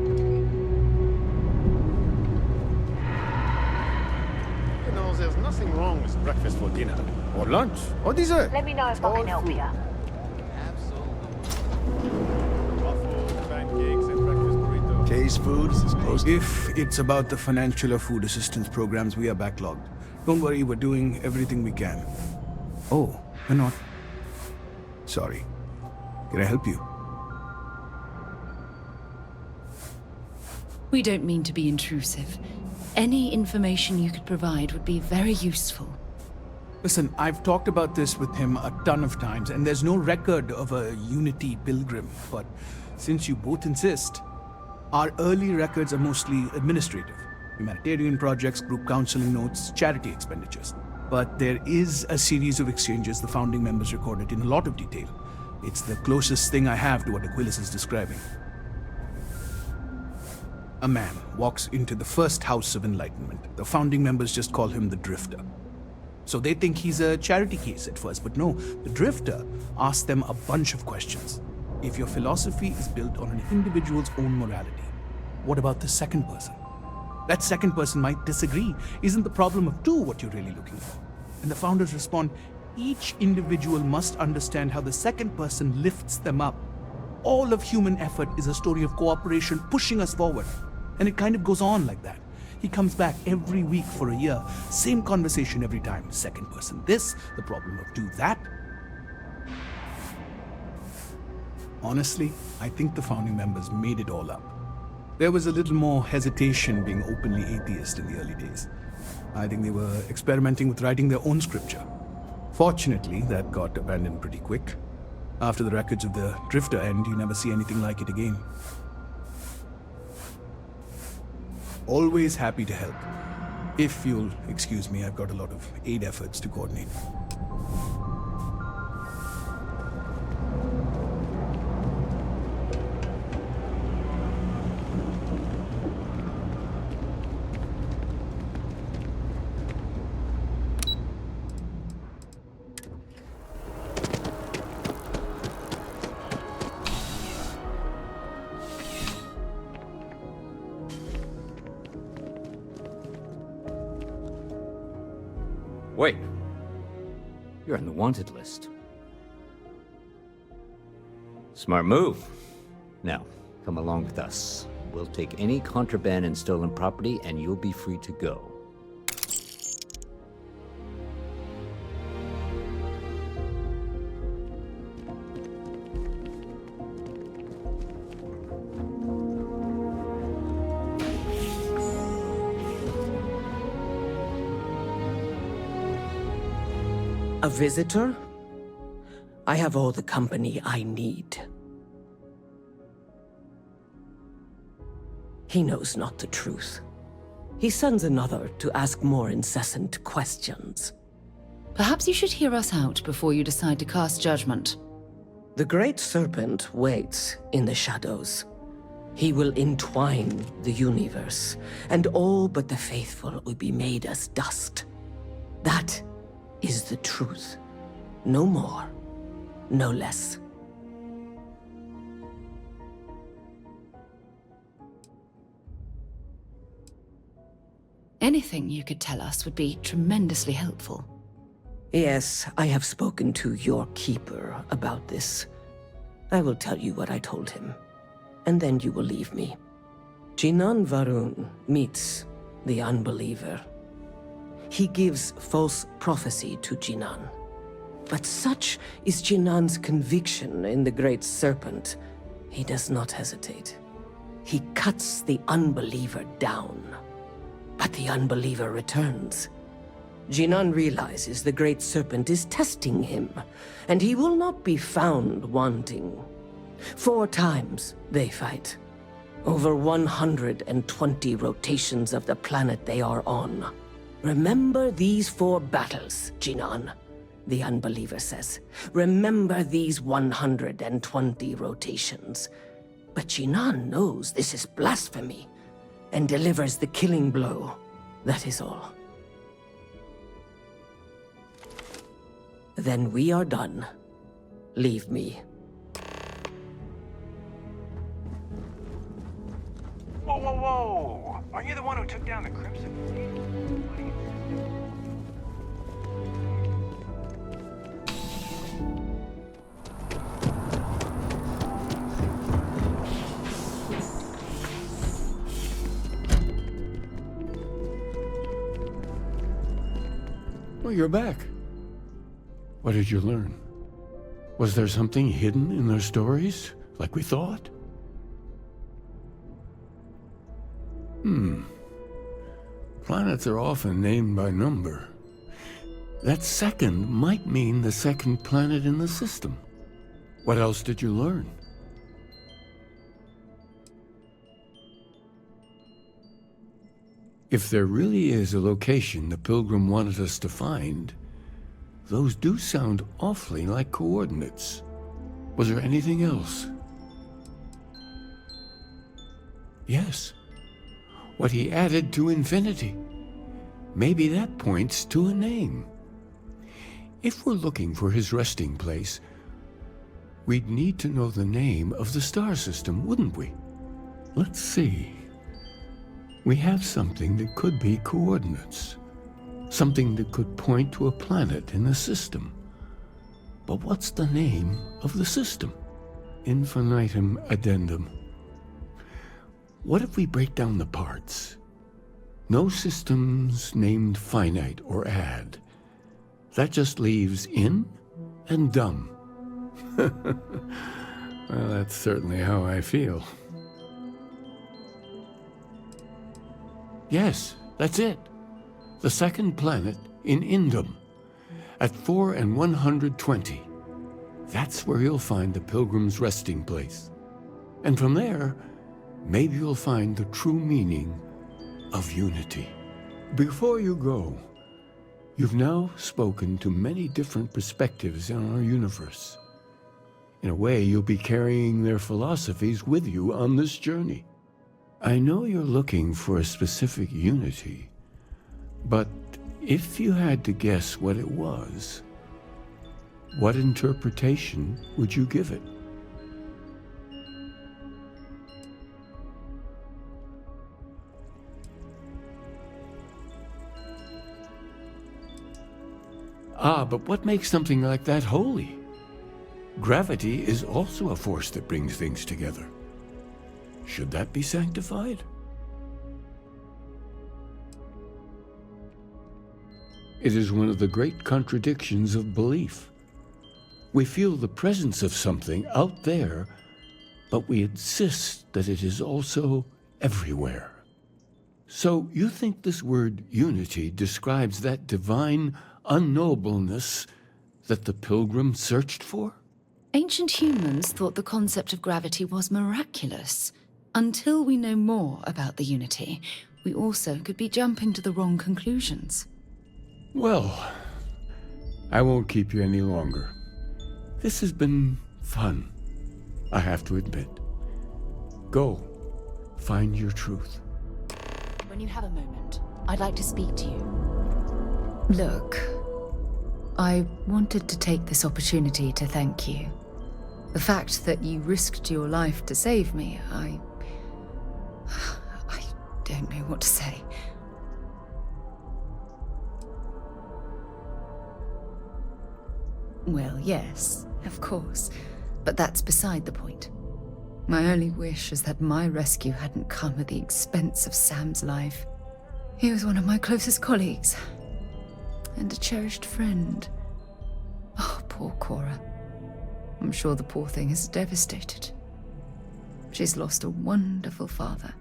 You know, there's nothing wrong with breakfast for dinner, or lunch, or dessert. Let me know if I can help you. Case food is close. If it's about the financial or food assistance programs, we are backlogged. Don't worry, we're doing everything we can. Oh, we're not. Sorry. Can I help you? We don't mean to be intrusive. Any information you could provide would be very useful. Listen, I've talked about this with him a ton of times, and there's no record of a Unity pilgrim. But since you both insist, our early records are mostly administrative. Humanitarian projects, group counseling notes, charity expenditures. But there is a series of exchanges the founding members recorded in a lot of detail. It's the closest thing I have to what Aquilas is describing. A man walks into the first House of Enlightenment. The founding members just call him the Drifter. So they think he's a charity case at first, but no, the Drifter asks them a bunch of questions. If your philosophy is built on an individual's own morality, what about the second person? That second person might disagree. Isn't the problem of two what you're really looking for? And the founders respond, each individual must understand how the second person lifts them up. All of human effort is a story of cooperation pushing us forward. And it kind of goes on like that. He comes back every week for a year. Same conversation every time. Second person this, the problem of do that. Honestly, I think the founding members made it all up. There was a little more hesitation being openly atheist in the early days. I think they were experimenting with writing their own scripture. Fortunately, that got abandoned pretty quick. After the records of the Drifter end, you never see anything like it again. Always happy to help. If you'll excuse me, I've got a lot of aid efforts to coordinate. Wait. You're on the wanted list. Smart move. Now, come along with us. We'll take any contraband and stolen property, and you'll be free to go. A visitor? I have all the company I need. He knows not the truth. He sends another to ask more incessant questions. Perhaps you should hear us out before you decide to cast judgment. The Great Serpent waits in the shadows. He will entwine the universe, and all but the faithful will be made as dust. That is the truth. No more, no less. Anything you could tell us would be tremendously helpful. Yes, I have spoken to your keeper about this. I will tell you what I told him, and then you will leave me. Jinan Varun meets the unbeliever. He gives false prophecy to Jinan. But such is Jinan's conviction in the Great Serpent, he does not hesitate. He cuts the unbeliever down. But the unbeliever returns. Jinan realizes the Great Serpent is testing him, and he will not be found wanting. 4 times they fight. Over 120 rotations of the planet they are on. Remember these 4 battles, Jinan, the unbeliever says. Remember these 120 rotations. But Jinan knows this is blasphemy and delivers the killing blow. That is all. Then we are done. Leave me. Whoa, whoa, whoa! Aren't you the one who took down the Crimson Fleet? Well, you're back. What did you learn? Was there something hidden in their stories, like we thought? Planets are often named by number. That second might mean the second planet in the system. What else did you learn? If there really is a location the Pilgrim wanted us to find, those do sound awfully like coordinates. Was there anything else? Yes. What he added to infinity. Maybe that points to a name. If we're looking for his resting place, we'd need to know the name of the star system, wouldn't we? Let's see. We have something that could be coordinates. Something that could point to a planet in the system. But what's the name of the system? Infinitum addendum. What if we break down the parts? No systems named finite or add. That just leaves in and dumb. Well, that's certainly how I feel. Yes, that's it. The second planet in Indum, at 4 and 120. That's where you'll find the Pilgrim's resting place. And from there, maybe you'll find the true meaning of unity. Before you go, you've now spoken to many different perspectives in our universe. In a way, you'll be carrying their philosophies with you on this journey. I know you're looking for a specific unity, but if you had to guess what it was, what interpretation would you give it? Ah, but what makes something like that holy? Gravity is also a force that brings things together. Should that be sanctified? It is one of the great contradictions of belief. We feel the presence of something out there, but we insist that it is also everywhere. So you think this word unity describes that divine unknowableness that the Pilgrim searched for? Ancient humans thought the concept of gravity was miraculous. Until we know more about the unity, we also could be jumping to the wrong conclusions. Well, I won't keep you any longer. This has been fun, I have to admit. Go, find your truth. When you have a moment, I'd like to speak to you. Look, I wanted to take this opportunity to thank you. The fact that you risked your life to save me, I don't know what to say. Well, yes, of course, but that's beside the point. My only wish is that my rescue hadn't come at the expense of Sam's life. He was one of my closest colleagues, and a cherished friend. Oh, poor Cora. I'm sure the poor thing is devastated. She's lost a wonderful father.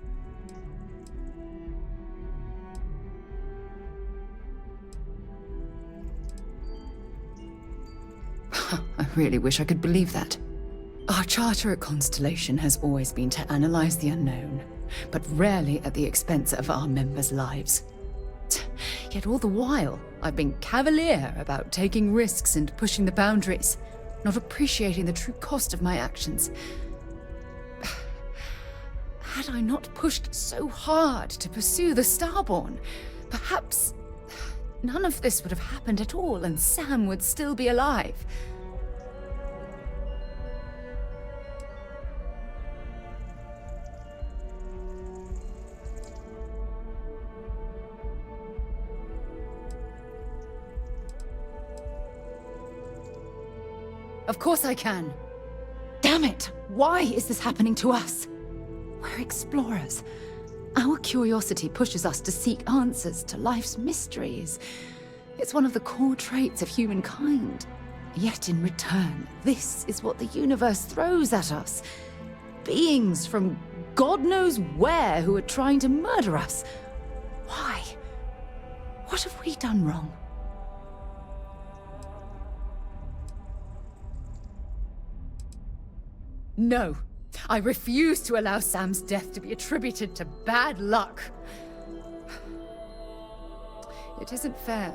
I really wish I could believe that. Our charter at Constellation has always been to analyze the unknown, but rarely at the expense of our members' lives. Yet all the while, I've been cavalier about taking risks and pushing the boundaries, not appreciating the true cost of my actions. Had I not pushed so hard to pursue the Starborn, perhaps none of this would have happened at all and Sam would still be alive. Of course I can. Damn it! Why is this happening to us? We're explorers. Our curiosity pushes us to seek answers to life's mysteries. It's one of the core traits of humankind. Yet in return, this is what the universe throws at us. Beings from God knows where who are trying to murder us. Why? What have we done wrong? No, I refuse to allow Sam's death to be attributed to bad luck. It isn't fair.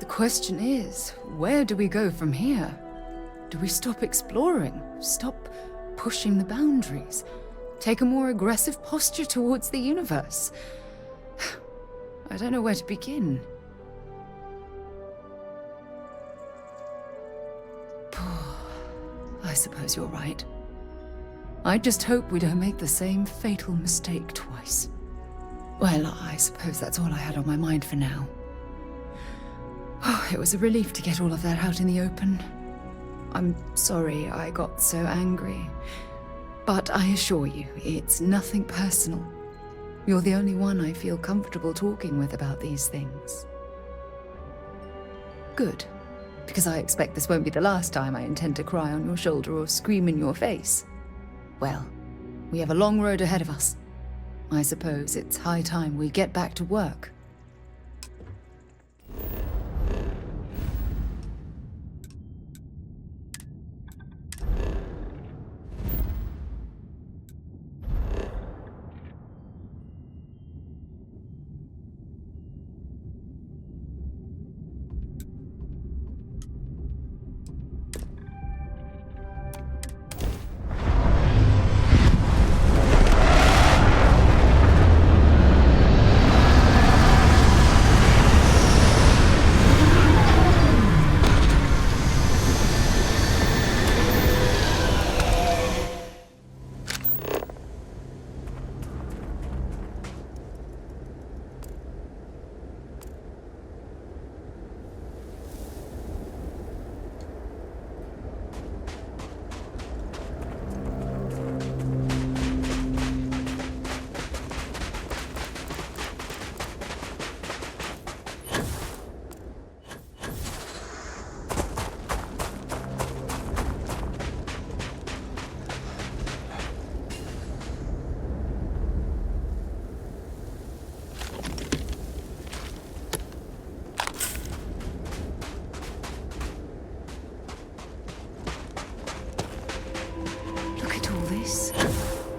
The question is, where do we go from here? Do we stop exploring? Stop pushing the boundaries? Take a more aggressive posture towards the universe? I don't know where to begin. I suppose you're right. I just hope we don't make the same fatal mistake twice. Well, I suppose that's all I had on my mind for now. Oh, it was a relief to get all of that out in the open. I'm sorry I got so angry. But I assure you, it's nothing personal. You're the only one I feel comfortable talking with about these things. Good, because I expect this won't be the last time I intend to cry on your shoulder or scream in your face. Well, we have a long road ahead of us. I suppose it's high time we get back to work.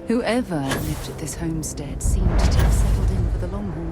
Whoever lived at this homestead seemed to have settled in for the long haul.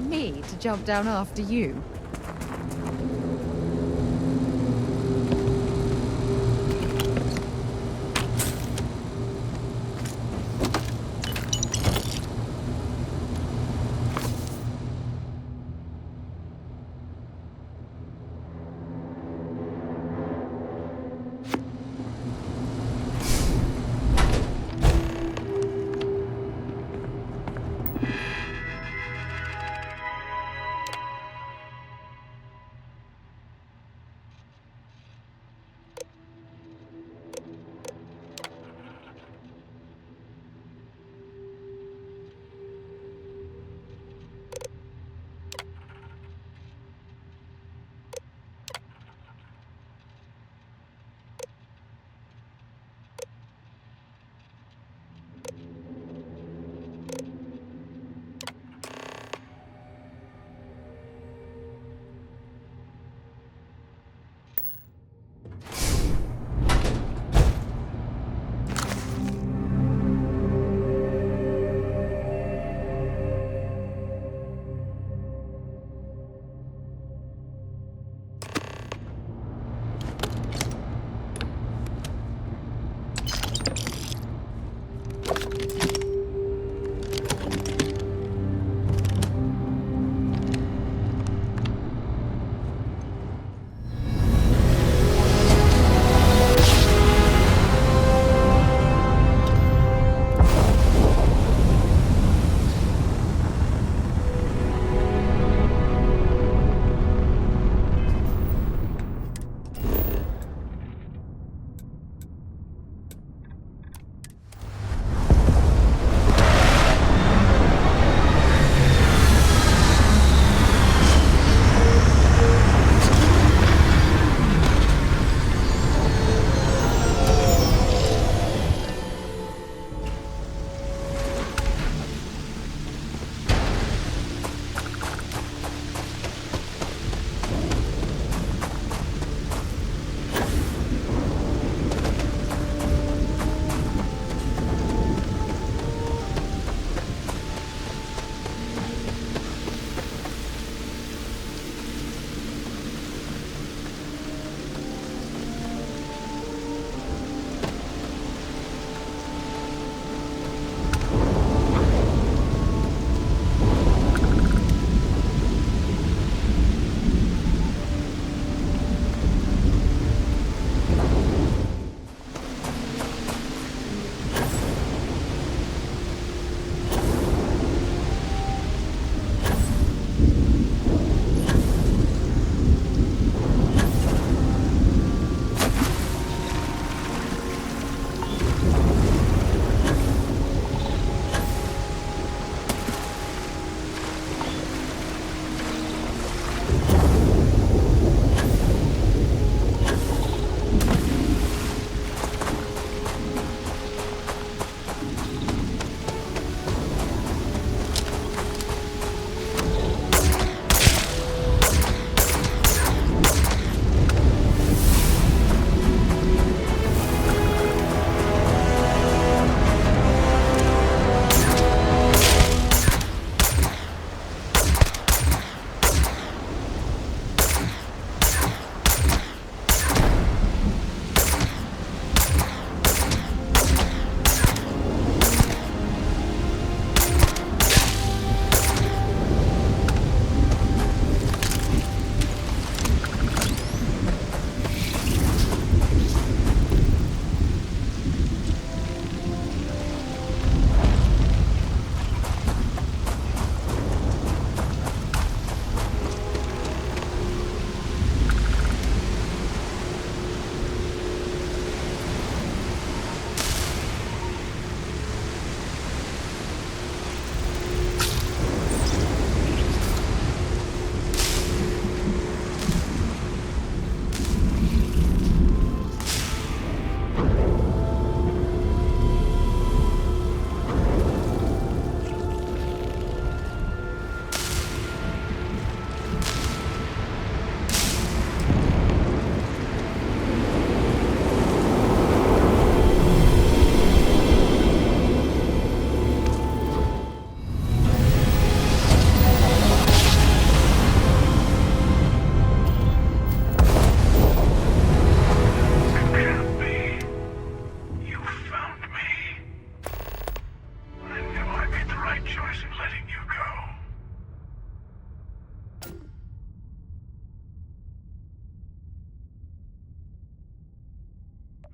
Me to jump down after you.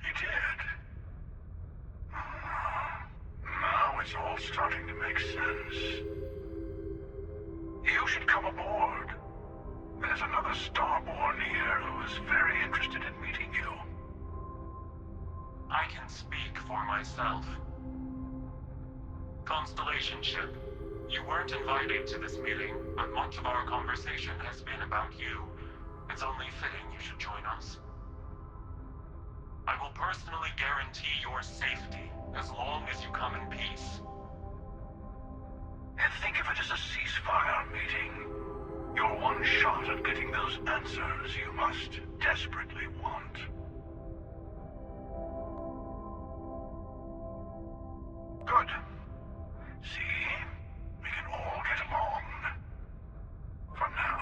He did. Now it's all starting to make sense. You should come aboard. There's another Starborn here who is very interested in meeting you. I can speak for myself. Constellation ship, you weren't invited to this meeting, but much of our conversation has been about you. It's only fitting you should join us. I will personally guarantee your safety as long as you come in peace. And think of it as a ceasefire meeting. Your one shot at getting those answers you must desperately want. Good. See? We can all get along. For now.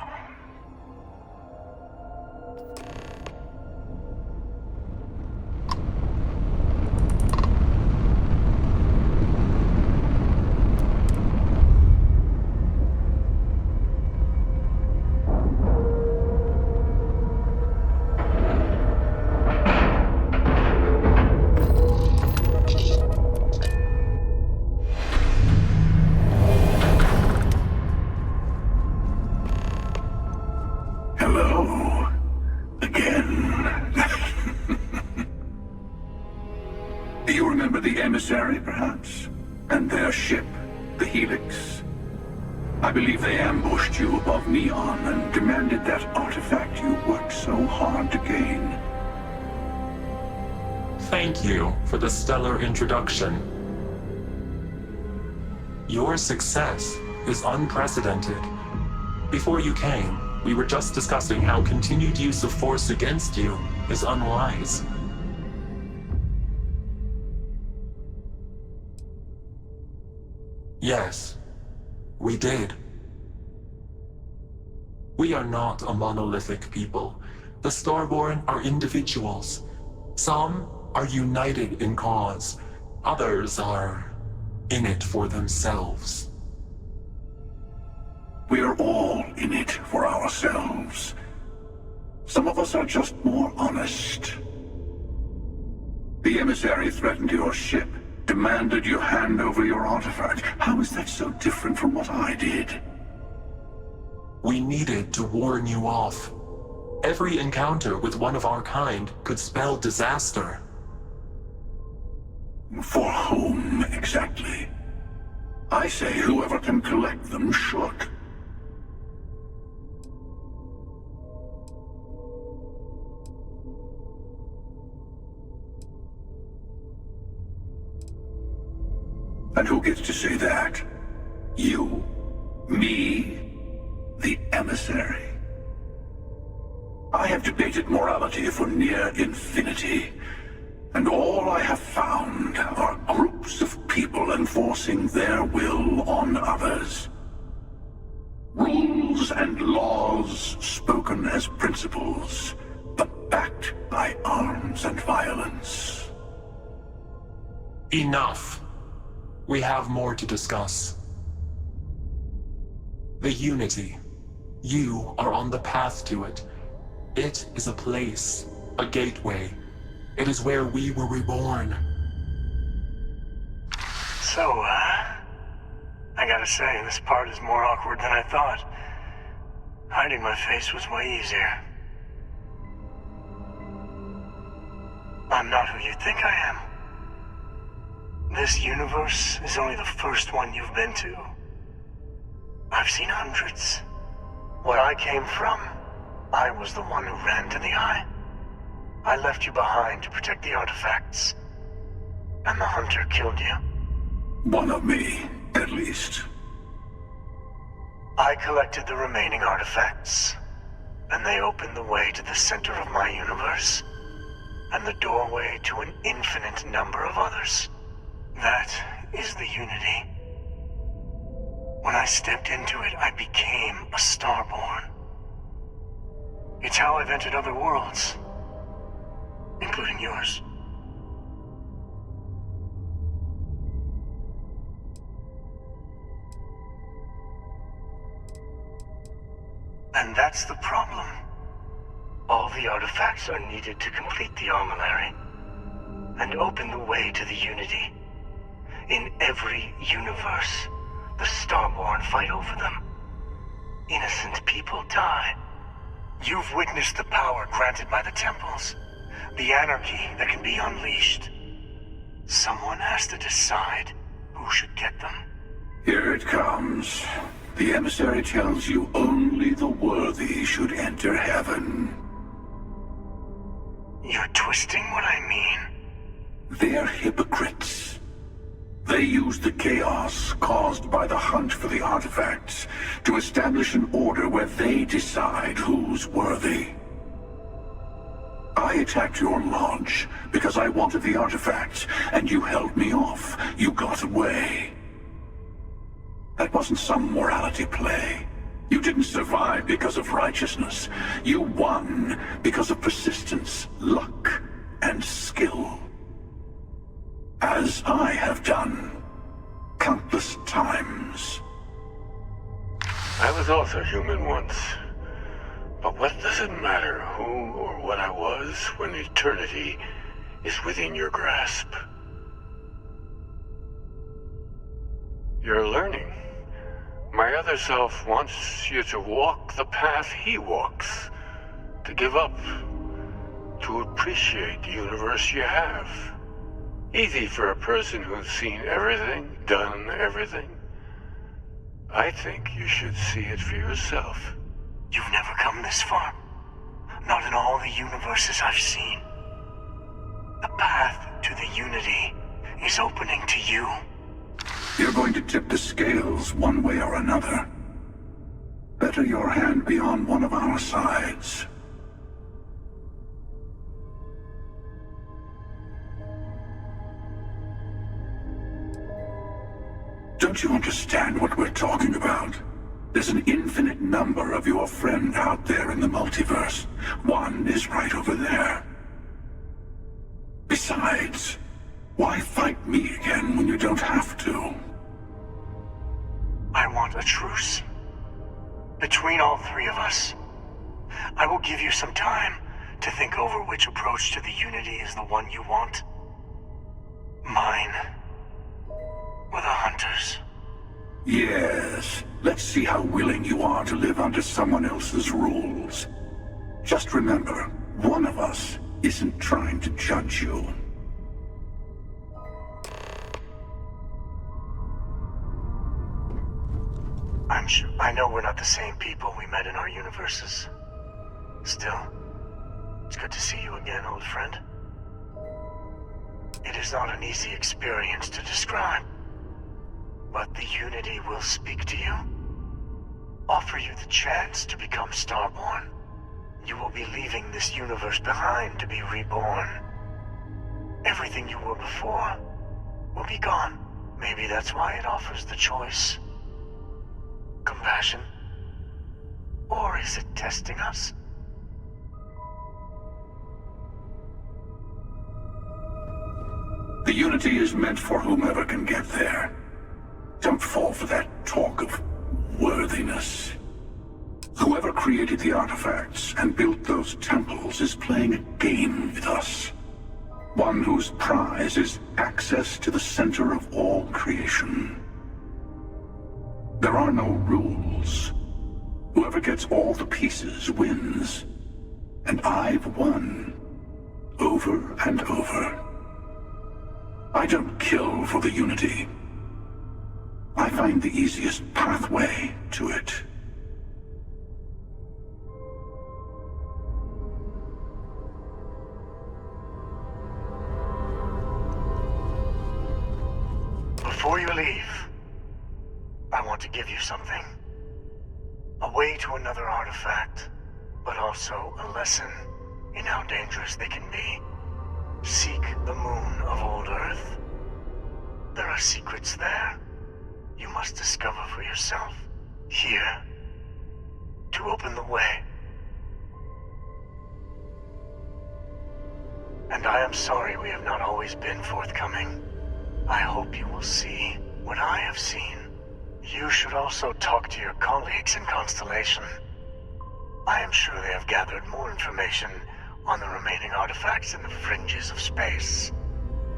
Emissary, perhaps? And their ship, the Helix. I believe they ambushed you above Neon and demanded that artifact you worked so hard to gain. Thank you for the stellar introduction. Your success is unprecedented. Before you came, we were just discussing how continued use of force against you is unwise. Yes, we did. We are not a monolithic people. The Starborn are individuals. Some are united in cause. Others are in it for themselves. We are all in it for ourselves. Some of us are just more honest. The emissary threatened your ship. Demanded you hand over your artifact. How is that so different from what I did? We needed to warn you off. Every encounter with one of our kind could spell disaster. For whom, exactly? I say whoever can collect them should. And who gets to say that? You? Me? The emissary? I have debated morality for near infinity, and all I have found are groups of people enforcing their will on others. Rules and laws spoken as principles, but backed by arms and violence. Enough. We have more to discuss. The Unity. You are on the path to it. It is a place, a gateway. It is where we were reborn. So, I gotta say, this part is more awkward than I thought. Hiding my face was way easier. I'm not who you think I am. This universe is only the first one you've been to. I've seen hundreds. Where I came from, I was the one who ran to the Eye. I left you behind to protect the artifacts. And the Hunter killed you. One of me, at least. I collected the remaining artifacts, and they opened the way to the center of my universe, and the doorway to an infinite number of others. That is the Unity. When I stepped into it, I became a Starborn. It's how I've entered other worlds, including yours. And that's the problem. All the artifacts are needed to complete the armillary. and open the way to the Unity. In every universe, the Starborn fight over them. Innocent people die. You've witnessed the power granted by the temples, the anarchy that can be unleashed. Someone has to decide who should get them. Here it comes. The emissary tells you only the worthy should enter heaven. You're twisting what I mean. They're hypocrites. They use the chaos caused by the hunt for the artifacts to establish an order where they decide who's worthy. I attacked your launch because I wanted the artifacts, and you held me off. You got away. That wasn't some morality play. You didn't survive because of righteousness. You won because of persistence, luck, and skill. As I have done countless times. I was also human once. But what does it matter who or what I was when eternity is within your grasp? You're learning. My other self wants you to walk the path he walks, to give up, to appreciate the universe you have. Easy for a person who's seen everything, done everything. I think you should see it for yourself. You've never come this far. Not in all the universes I've seen. The path to the Unity is opening to you. You're going to tip the scales one way or another. Better your hand be on one of our sides. Don't you understand what we're talking about? There's an infinite number of your friend out there in the multiverse. One is right over there. Besides, why fight me again when you don't have to? I want a truce. Between all three of us. I will give you some time to think over which approach to the Unity is the one you want. Mine. Or the Hunters. Yes. Let's see how willing you are to live under someone else's rules. Just remember, one of us isn't trying to judge you. I know we're not the same people we met in our universes. Still, it's good to see you again, old friend. It is not an easy experience to describe, but the Unity will speak to you, offer you the chance to become Starborn. You will be leaving this universe behind to be reborn. Everything you were before will be gone. Maybe that's why it offers the choice. Compassion? Or is it testing us? The Unity is meant for whomever can get there. Don't fall for that talk of worthiness. Whoever created the artifacts and built those temples is playing a game with us. One whose prize is access to the center of all creation. There are no rules. Whoever gets all the pieces wins. And I've won. Over and over. I don't kill for the Unity. I find the easiest pathway to it. Before you leave, I want to give you something. A way to another artifact, but also a lesson in how dangerous they can be. Seek the moon of old Earth. There are secrets there you must discover for yourself. Here, to open the way. And I am sorry we have not always been forthcoming. I hope you will see what I have seen. You should also talk to your colleagues in Constellation. I am sure they have gathered more information on the remaining artifacts in the fringes of space.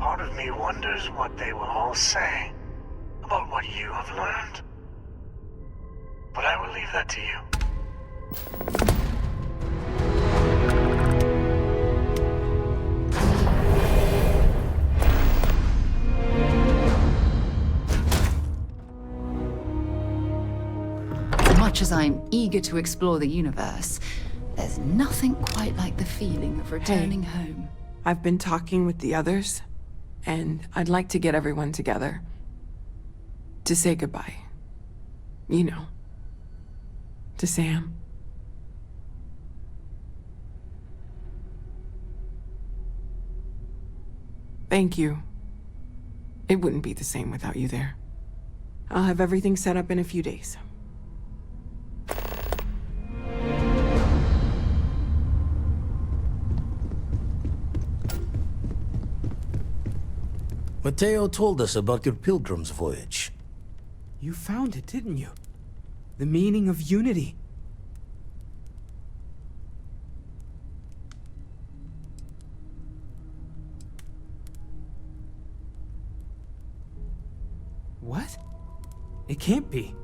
Part of me wonders what they will all say about what you have learned. But I will leave that to you. Much as I'm eager to explore the universe, there's nothing quite like the feeling of returning home. I've been talking with the others, and I'd like to get everyone together. To say goodbye. You know. To Sam. Thank you. It wouldn't be the same without you there. I'll have everything set up in a few days. Matteo told us about your pilgrim's voyage. You found it, didn't you? The meaning of unity. What? It can't be.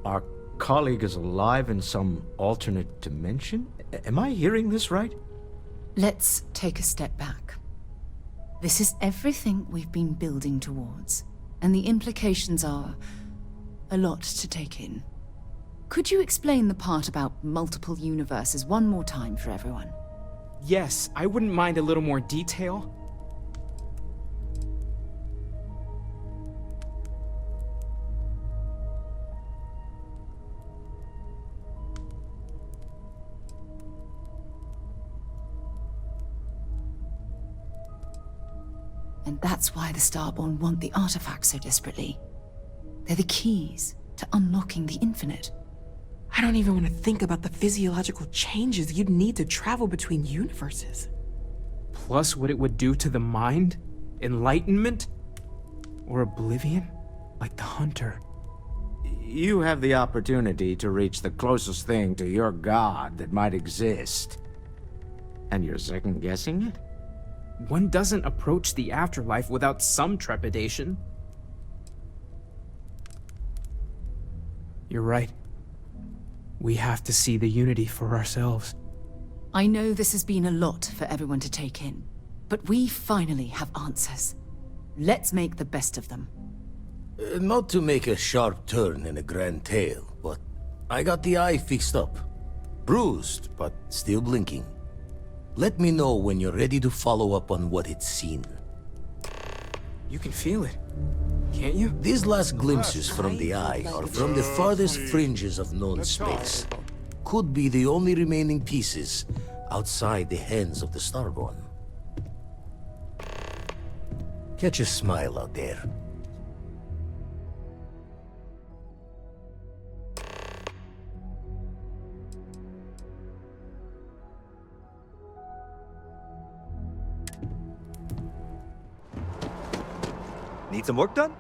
Our colleague is alive in some alternate dimension? Am I hearing this right? Let's take a step back. This is everything we've been building towards, and the implications are a lot to take in. Could you explain the part about multiple universes one more time for everyone? Yes, I wouldn't mind a little more detail. And that's why the Starborn want the artifacts so desperately. They're the keys to unlocking the infinite. I don't even want to think about the physiological changes you'd need to travel between universes. Plus what it would do to the mind? Enlightenment? Or oblivion? Like the Hunter. You have the opportunity to reach the closest thing to your god that might exist. And you're second-guessing it? One doesn't approach the afterlife without some trepidation. You're right. We have to see the unity for ourselves. I know this has been a lot for everyone to take in, but we finally have answers. Let's make the best of them. Not to make a sharp turn in a grand tale, but I got the eye fixed up. Bruised, but still blinking. Let me know when you're ready to follow up on what it's seen. You can feel it, can't you? These last glimpses from the eye are from the farthest fringes of known space. Could be the only remaining pieces outside the hands of the Starborn. Catch a smile out there. Need some work done?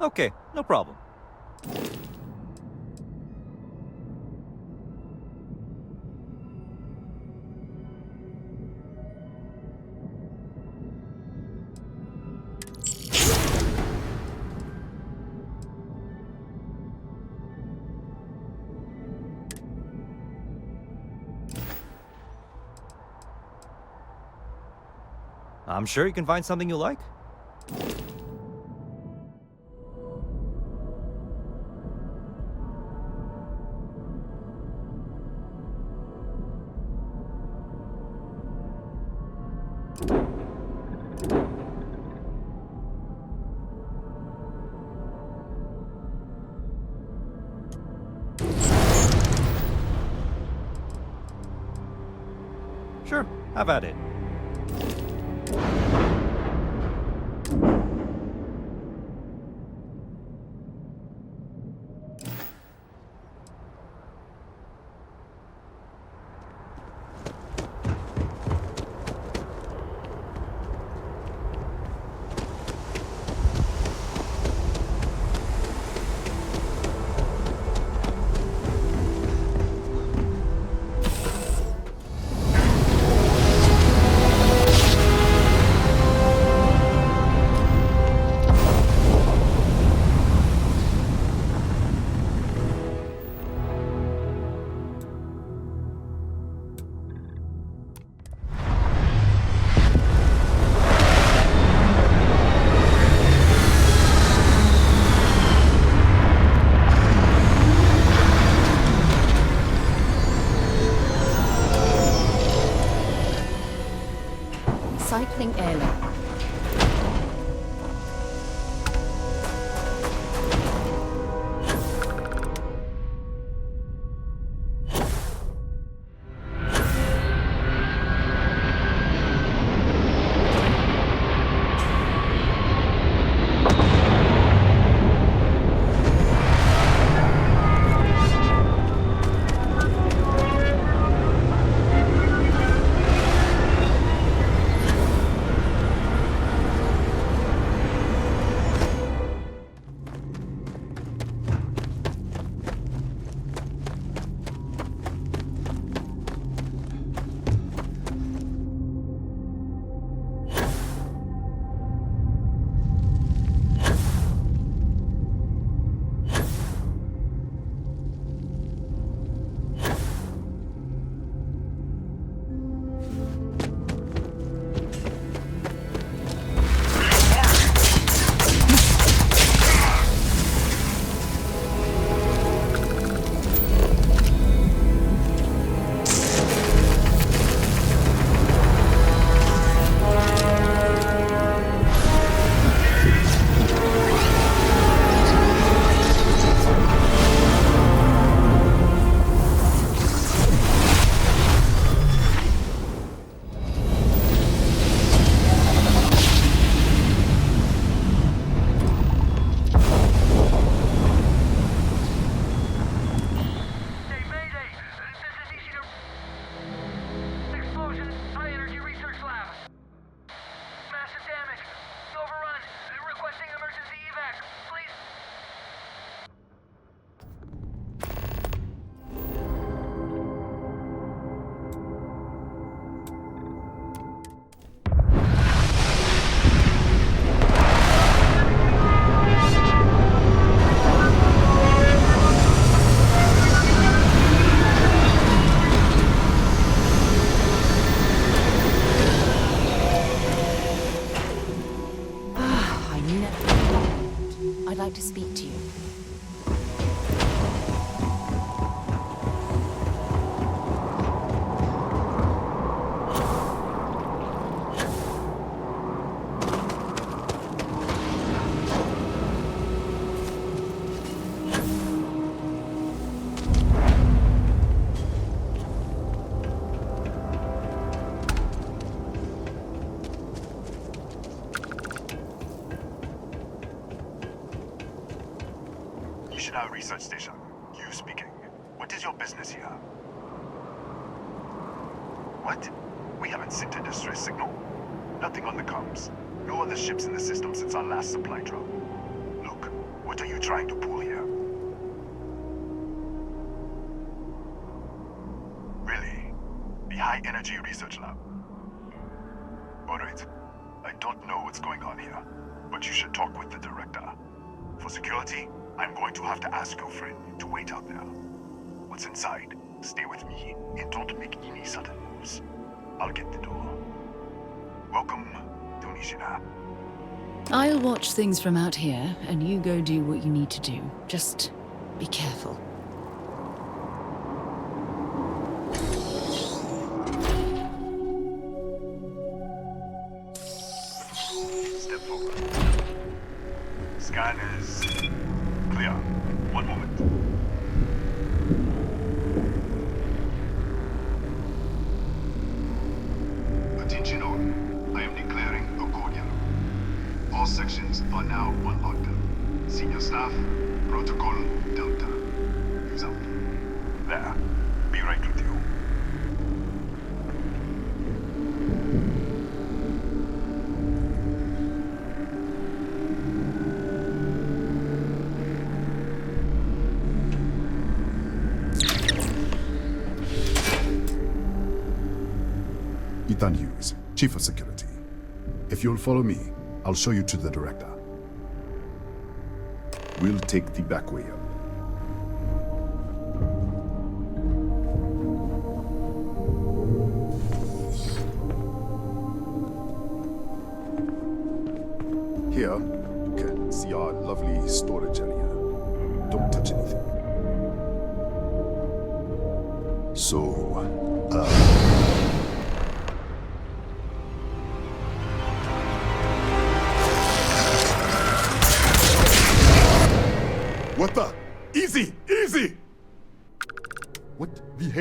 Okay, no problem. I'm sure you can find something you like. Sure, have at it. something ailing. I'd like to speak to you. Research station. You speaking. What is your business here? What? We haven't sent a distress signal. Nothing on the comms. No other ships in the system since our last supply drop. Look, what are you trying to pull here? Really? The High Energy Research Lab? Alright. I don't know what's going on here, but you should talk with the director. For security, I'm going to have to ask your friend to wait out there. What's inside? Stay with me and don't make any sudden moves. I'll get the door. Welcome to Nishina. I'll watch things from out here, and you go do what you need to do. Just be careful. Step forward. Scan is clear. One moment. Attention all. I am declaring a cordial. All sections are now on lockdown. Senior staff, protocol Delta. Use out. There. Be right with you. Ethan Hughes, Chief of Security. If you'll follow me, I'll show you to the director. We'll take the back way up. Here, you can see our lovely storage area. Don't touch anything. So,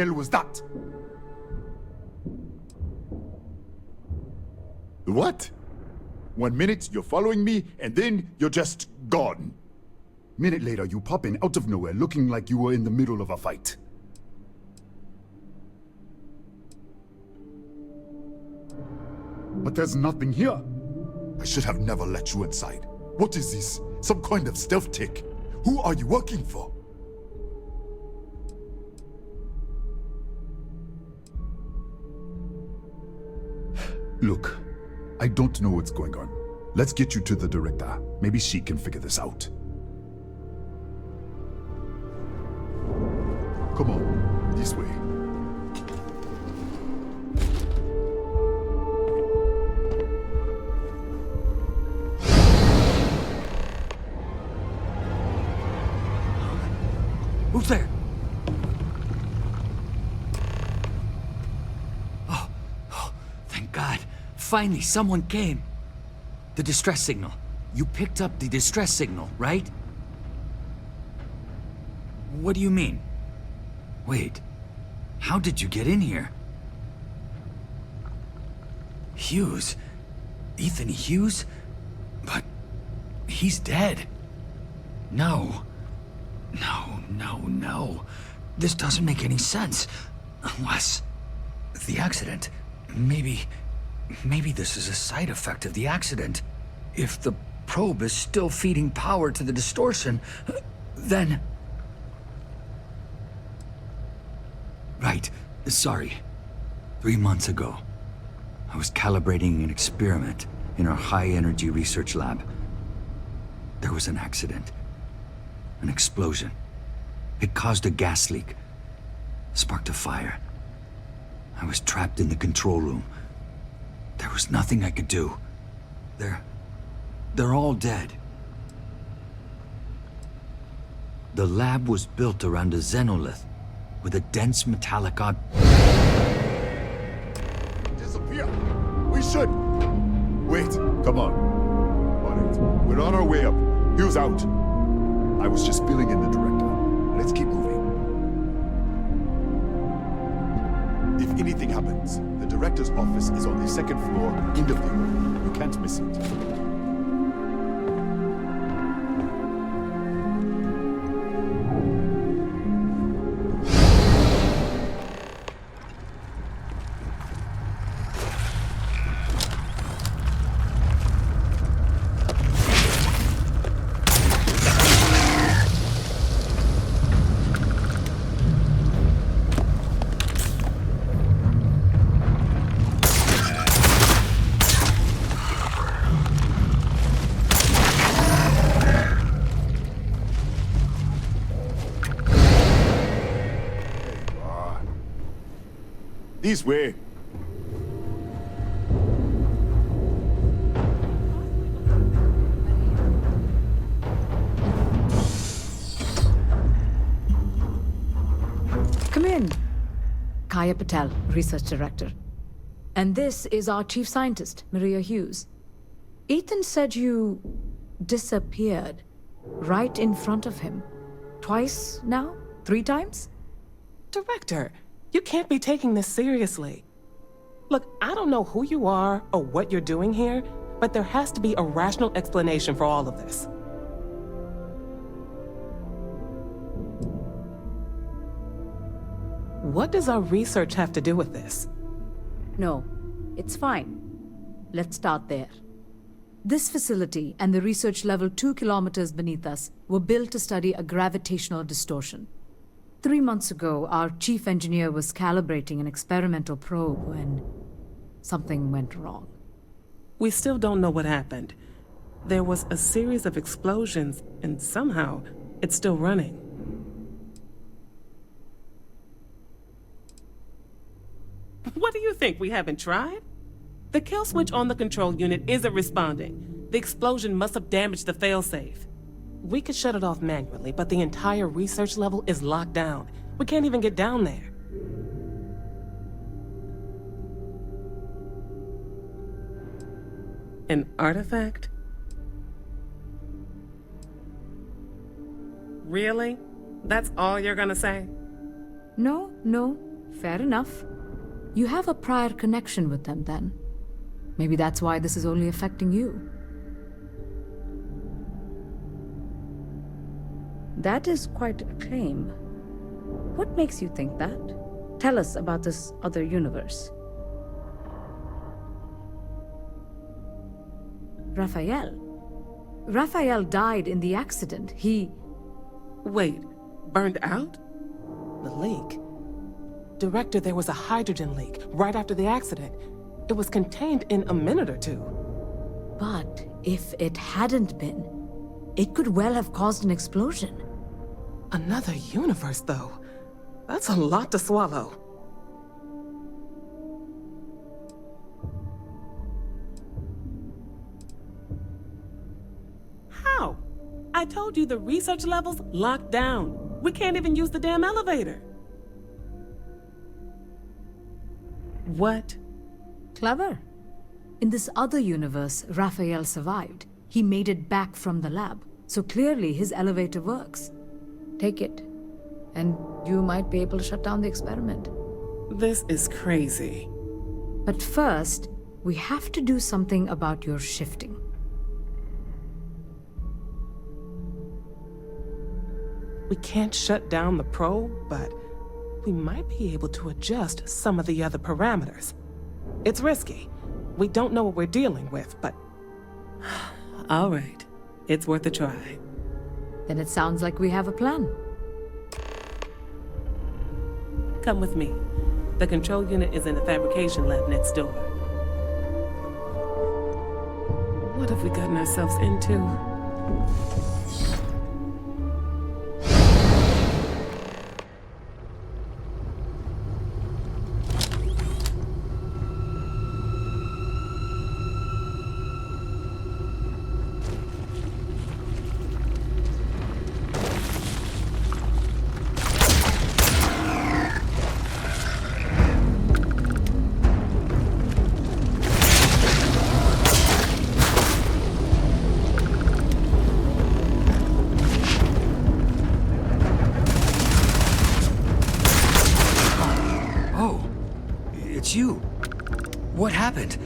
hell was that? What? 1 minute, you're following me, and then you're just gone. Minute later, you pop in out of nowhere, looking like you were in the middle of a fight. But there's nothing here. I should have never let you inside. What is this? Some kind of stealth tick? Who are you working for? Look, I don't know what's going on. Let's get you to the director. Maybe she can figure this out. Come on, this way. Who's there? Oh, thank God. Finally, someone came. The distress signal. You picked up the distress signal, right? What do you mean? Wait, how did you get in here? Hughes? Ethan Hughes? But he's dead. No. No. This doesn't make any sense. Unless the accident. Maybe this is a side effect of the accident. If the probe is still feeding power to the distortion, then... Right. Sorry. 3 months ago, I was calibrating an experiment in our high-energy research lab. There was an accident. An explosion. It caused a gas leak. Sparked a fire. I was trapped in the control room. There was nothing I could do. They're all dead. The lab was built around a xenolith with a dense metallic Disappear! We should! Wait, come on. On it. We're on our way up. Hughes out. I was just filling in the director. Let's keep moving. If anything happens, the director's office is on the second floor, end of the hall. You can't miss it. This way. Come in. Kaya Patel, Research Director. And this is our Chief Scientist, Maria Hughes. Ethan said you disappeared right in front of him. Twice now? 3 times? Director, you can't be taking this seriously. Look, I don't know who you are or what you're doing here, but there has to be a rational explanation for all of this. What does our research have to do with this? No, it's fine. Let's start there. This facility and the research level 2 kilometers beneath us were built to study a gravitational distortion. 3 months ago, our chief engineer was calibrating an experimental probe when something went wrong. We still don't know what happened. There was a series of explosions, and somehow it's still running. What do you think? We haven't tried? The kill switch on the control unit isn't responding. The explosion must have damaged the failsafe. We could shut it off manually, but the entire research level is locked down. We can't even get down there. An artifact? Really? That's all you're gonna say? No. Fair enough. You have a prior connection with them, then. Maybe that's why this is only affecting you. That is quite a claim. What makes you think that? Tell us about this other universe. Raphael. Raphael died in the accident. He... Wait, burned out? The leak? Director, there was a hydrogen leak right after the accident. It was contained in a minute or two. But if it hadn't been, it could well have caused an explosion. Another universe, though. That's a lot to swallow. How? I told you the research level's locked down. We can't even use the damn elevator. What? Clever. In this other universe, Raphael survived. He made it back from the lab, so clearly his elevator works. Take it, and you might be able to shut down the experiment. This is crazy. But first, we have to do something about your shifting. We can't shut down the probe, but we might be able to adjust some of the other parameters. It's risky. We don't know what we're dealing with, but... All right. It's worth a try. Then it sounds like we have a plan. Come with me. The control unit is in the fabrication lab next door. What have we gotten ourselves into? You. What happened?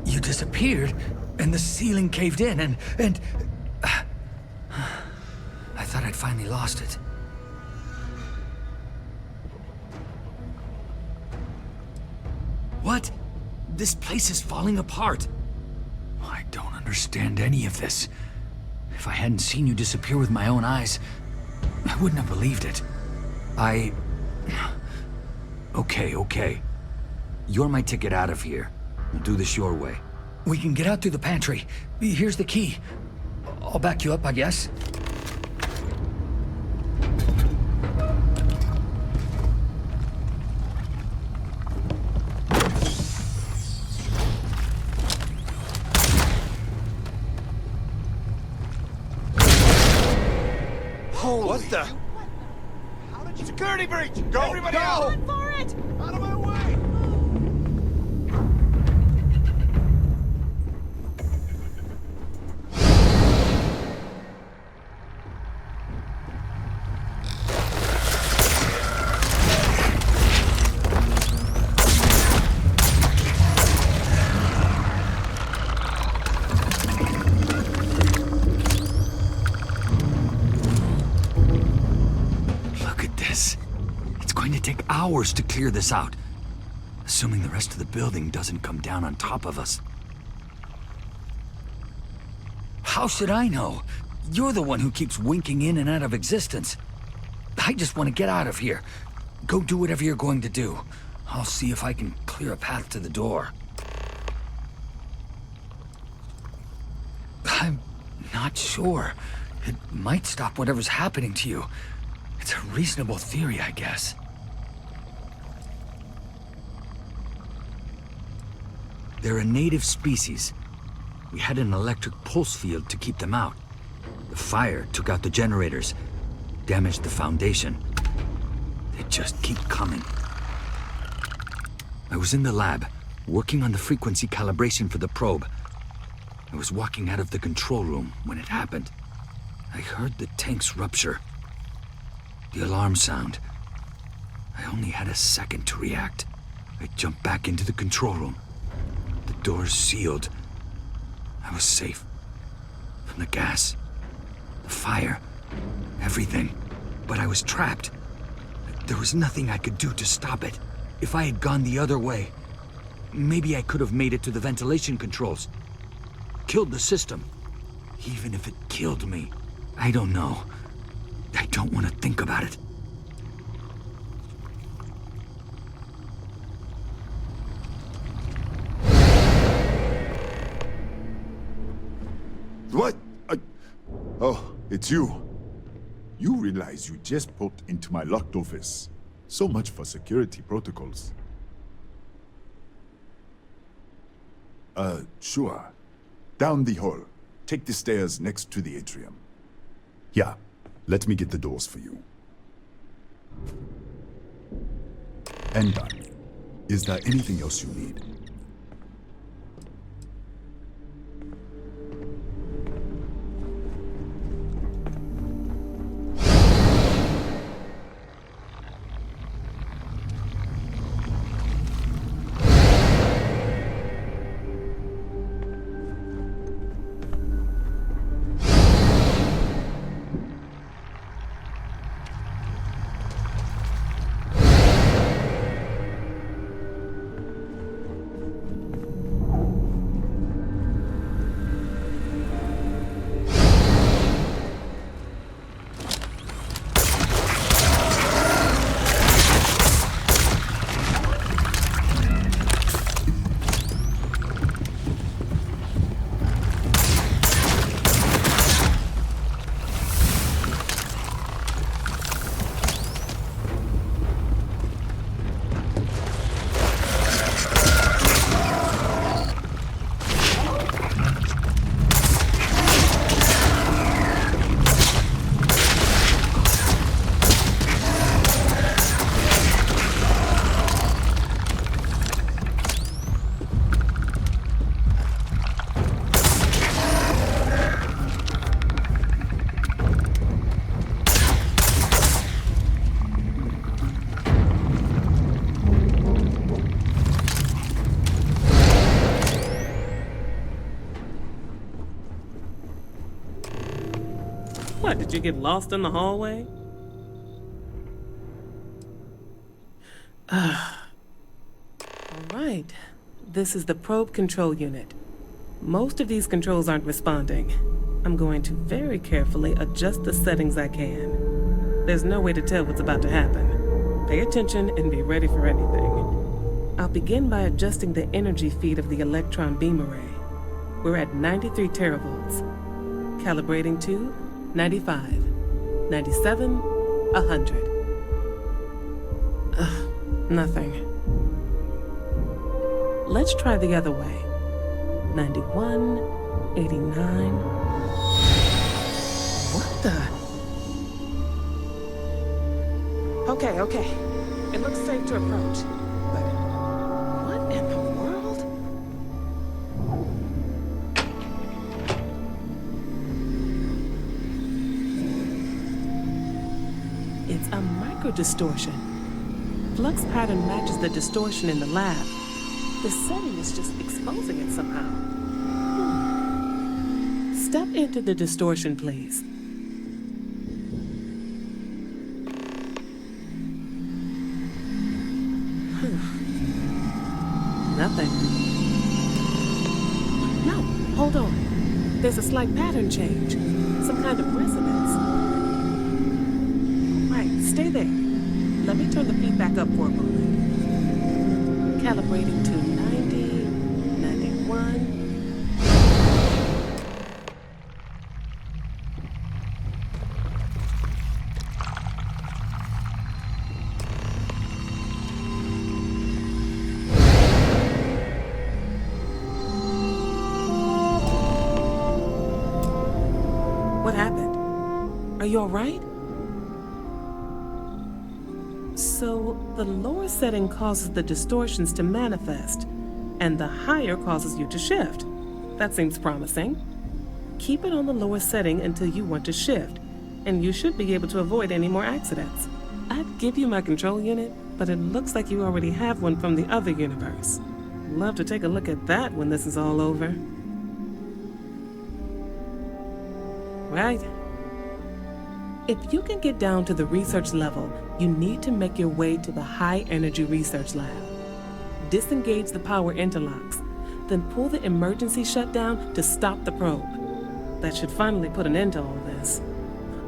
You disappeared, and the ceiling caved in, and... I thought I'd finally lost it. What? This place is falling apart. I don't understand any of this. If I hadn't seen you disappear with my own eyes, I wouldn't have believed it. Okay. You're my ticket out of here. We'll do this your way. We can get out through the pantry. Here's the key. I'll back you up, I guess. Holy... What the? Security breach! Go! Everybody Go! out! Run for it! Out of my way! Hours to clear this out, assuming the rest of the building doesn't come down on top of us. How should I know? You're the one who keeps winking in and out of existence. I just want to get out of here. Go do whatever you're going to do. I'll see if I can clear a path to the door. I'm not sure. It might stop whatever's happening to you. It's a reasonable theory, I guess. They're a native species. We had an electric pulse field to keep them out. The fire took out the generators, damaged the foundation. They just keep coming. I was in the lab, working on the frequency calibration for the probe. I was walking out of the control room when it happened. I heard the tanks rupture. The alarm sound. I only had a second to react. I jumped back into the control room. The doors sealed. I was safe. From the gas, the fire, everything. But I was trapped. There was nothing I could do to stop it. If I had gone the other way, maybe I could have made it to the ventilation controls. Killed the system. Even if it killed me. I don't know. I don't want to think about it. What? Oh, it's you. You realize you just popped into my locked office. So much for security protocols. Sure. Down the hall. Take the stairs next to the atrium. Yeah, let me get the doors for you. And done. Is there anything else you need? What, did you get lost in the hallway? Alright, this is the probe control unit. Most of these controls aren't responding. I'm going to very carefully adjust the settings I can. There's no way to tell what's about to happen. Pay attention and be ready for anything. I'll begin by adjusting the energy feed of the electron beam array. We're at 93 teravolts. Calibrating to 95, 97, 100. Nothing. Let's try the other way. 91, 89. What the? Okay. It looks safe to approach. But what in the world? It's a microdistortion. Flux pattern matches the distortion in the lab. The setting is just exposing it somehow. Step into the distortion, please. Nothing. No, hold on. There's a slight pattern change. Some kind of resonance. Right, stay there. Let me turn the feedback up for a moment. Calibrating to 90, 91. What happened? Are you all right? So, the lower setting causes the distortions to manifest, and the higher causes you to shift. That seems promising. Keep it on the lower setting until you want to shift, and you should be able to avoid any more accidents. I'd give you my control unit, But it looks like you already have one from the other universe. Love to take a look at that when this is all over. Right. If you can get down to the research level, you need to make your way to the high-energy research lab. Disengage the power interlocks, then pull the emergency shutdown to stop the probe. That should finally put an end to all this.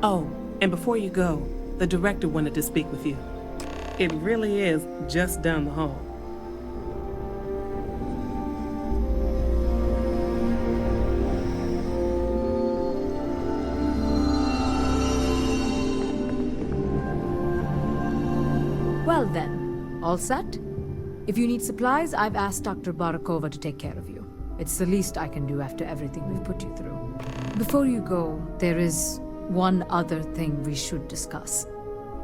Oh, and before you go, the director wanted to speak with you. It really is just down the hall. Well then, all set? If you need supplies, I've asked Dr. Barakova to take care of you. It's the least I can do after everything we've put you through. Before you go, there is one other thing we should discuss.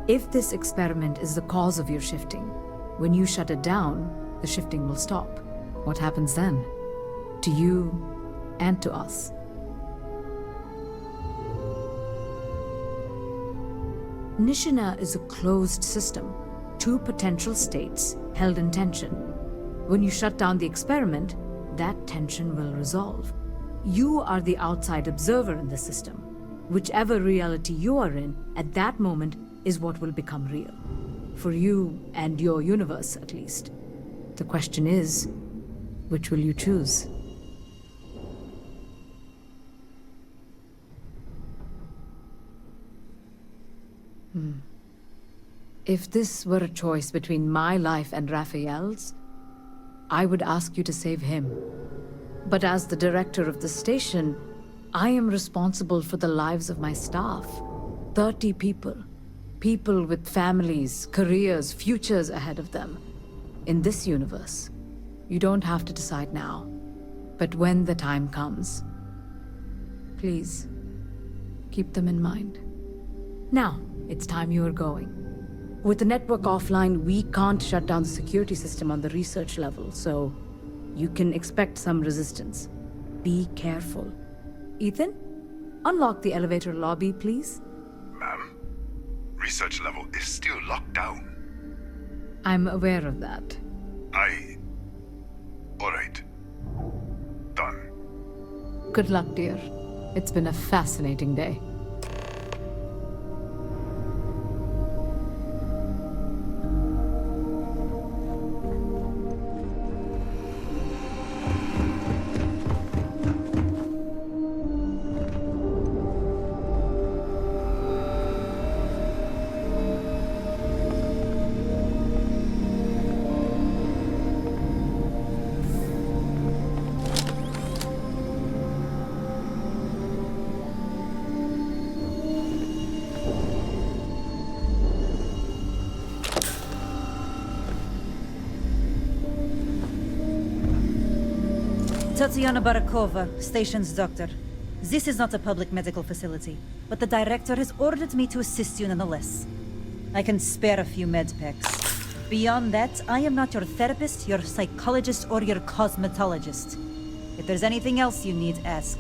If this experiment is the cause of your shifting, when you shut it down, the shifting will stop. What happens then? To you and to us. Nishina is a closed system. Two potential states held in tension. When you shut down the experiment, that tension will resolve. You are the outside observer in the system. Whichever reality you are in, at that moment, is what will become real. For you and your universe, at least. The question is, which will you choose? If this were a choice between my life and Raphael's, I would ask you to save him. But as the director of the station, I am responsible for the lives of my staff. 30 people. People with families, careers, futures ahead of them. In this universe, you don't have to decide now. But when the time comes, please, keep them in mind. Now, it's time you are going. With the network offline, we can't shut down the security system on the research level, so you can expect some resistance. Be careful. Ethan, unlock the elevator lobby, please. Ma'am, research level is still locked down. I'm aware of that. All right. Done. Good luck, dear. It's been a fascinating day. Tatiana Barakova, station's doctor. This is not a public medical facility, but the director has ordered me to assist you nonetheless. I can spare a few med packs. Beyond that, I am not your therapist, your psychologist, or your cosmetologist. If there's anything else you need, ask.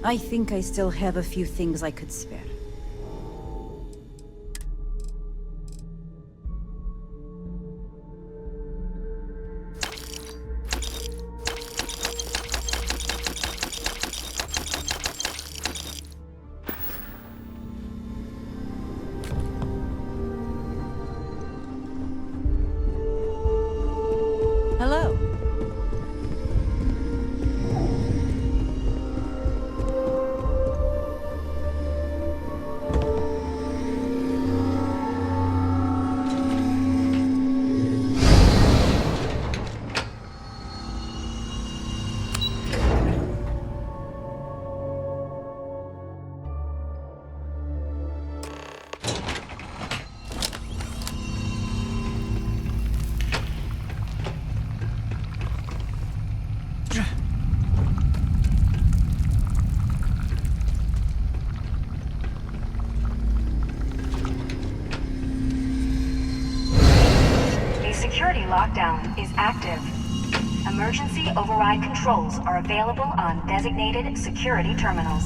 I think I still have a few things I could spare. Hello. Security lockdown is active. Emergency override controls are available on designated security terminals.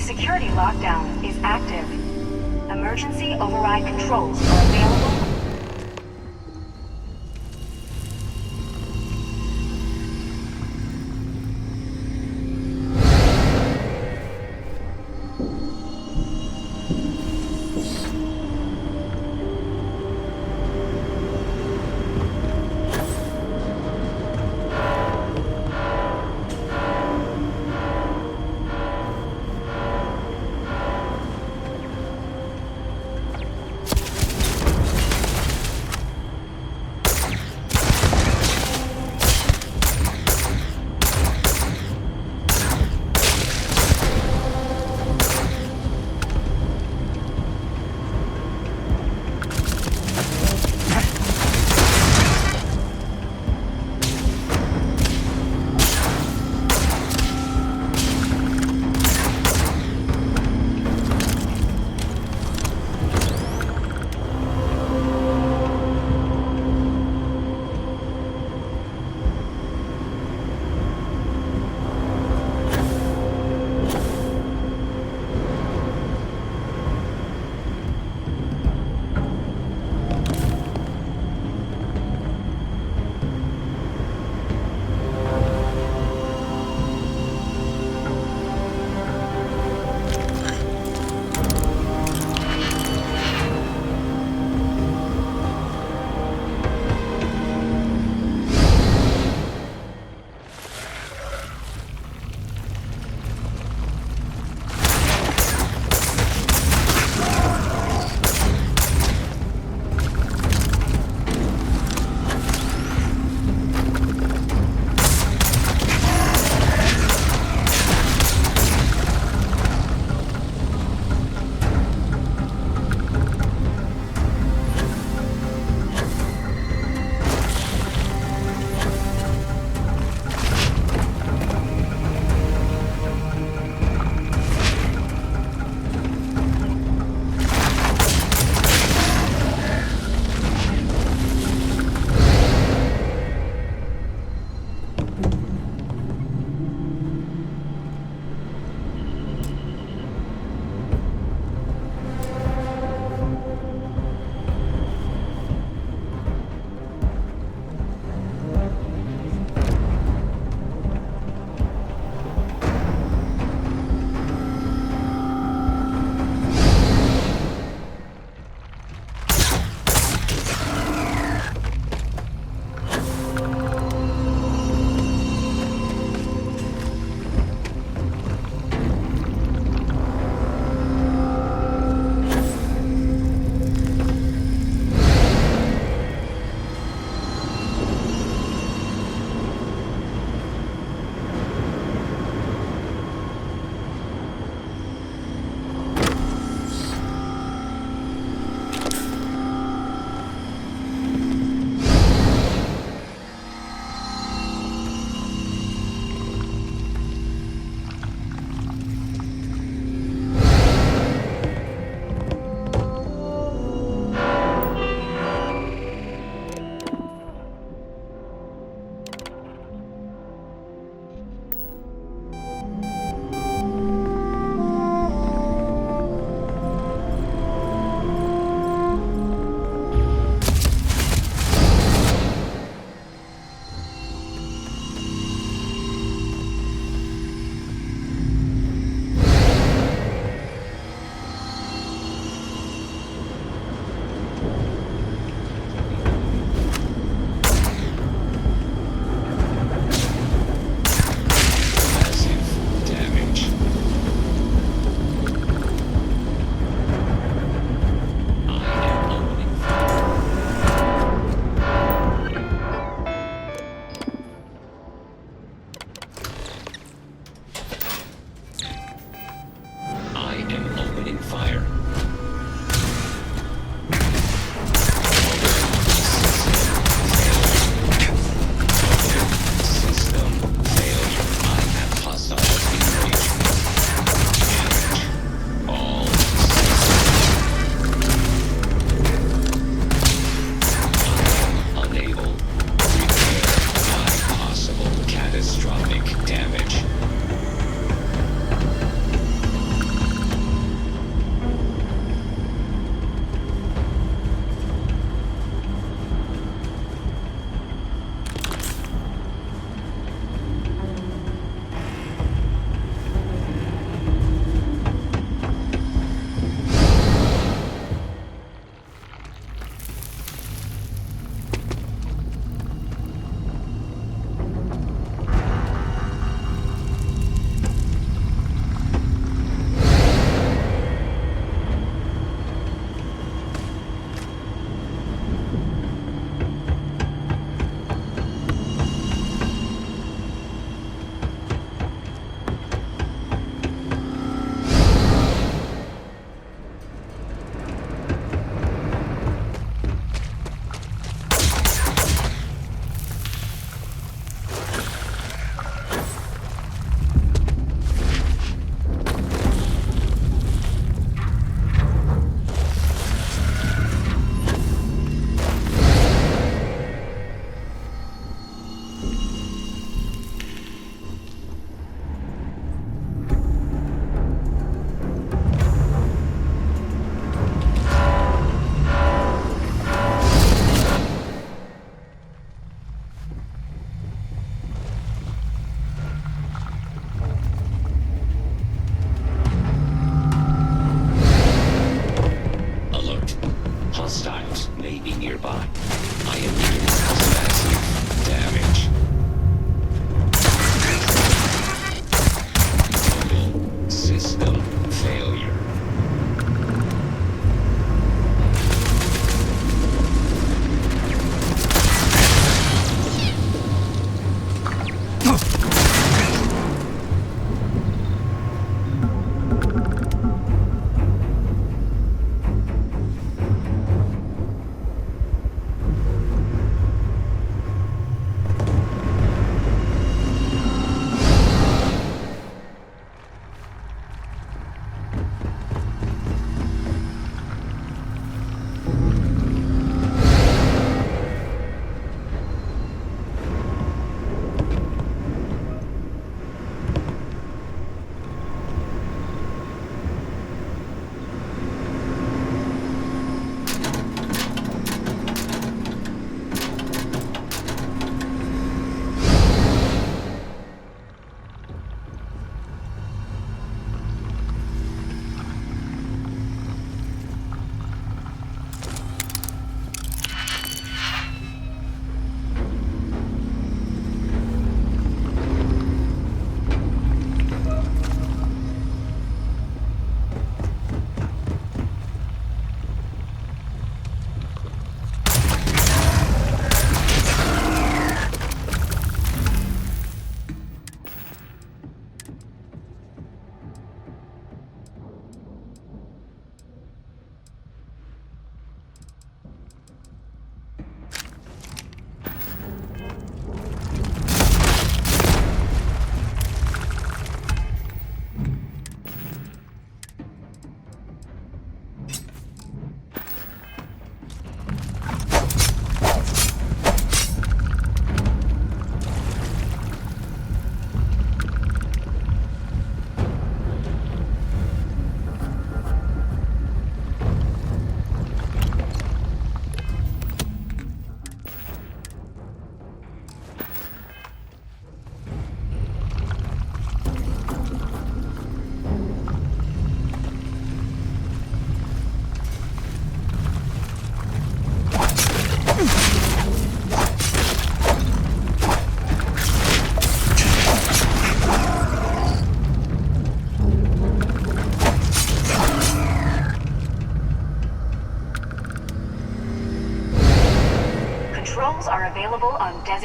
security lockdown is active. Emergency override controls are available.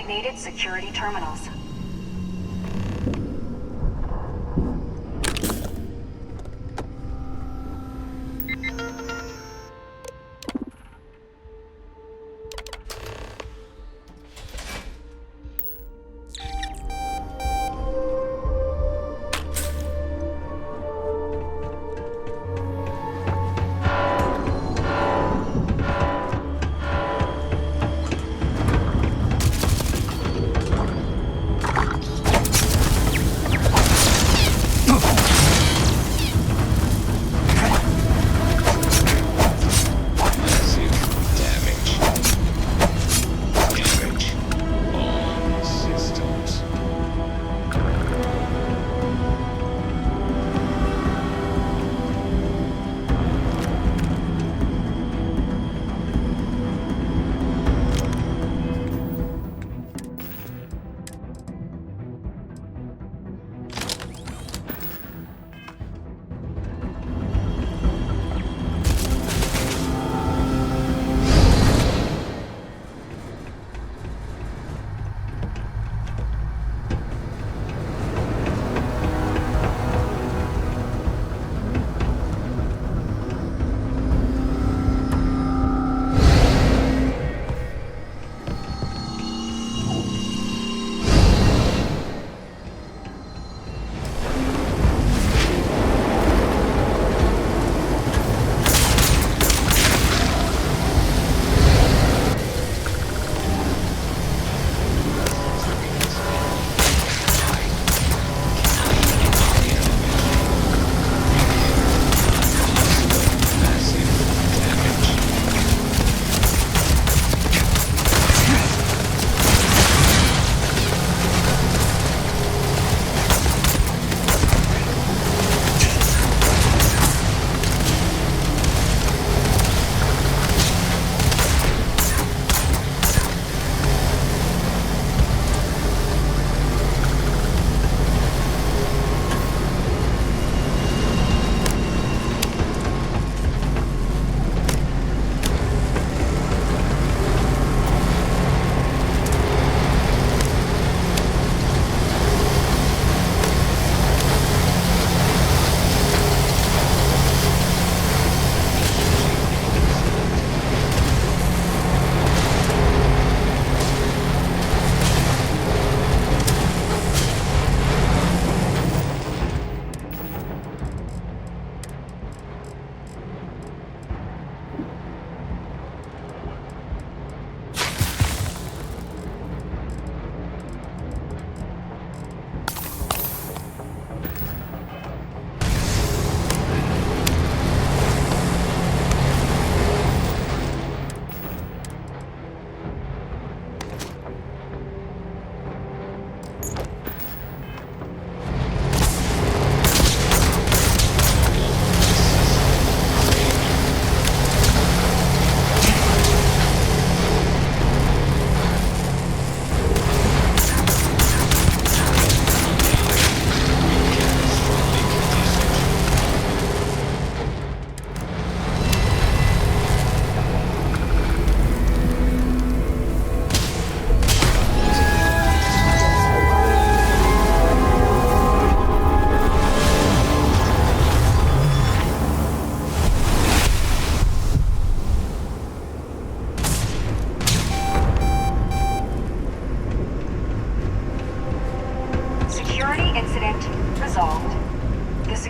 designated security terminals.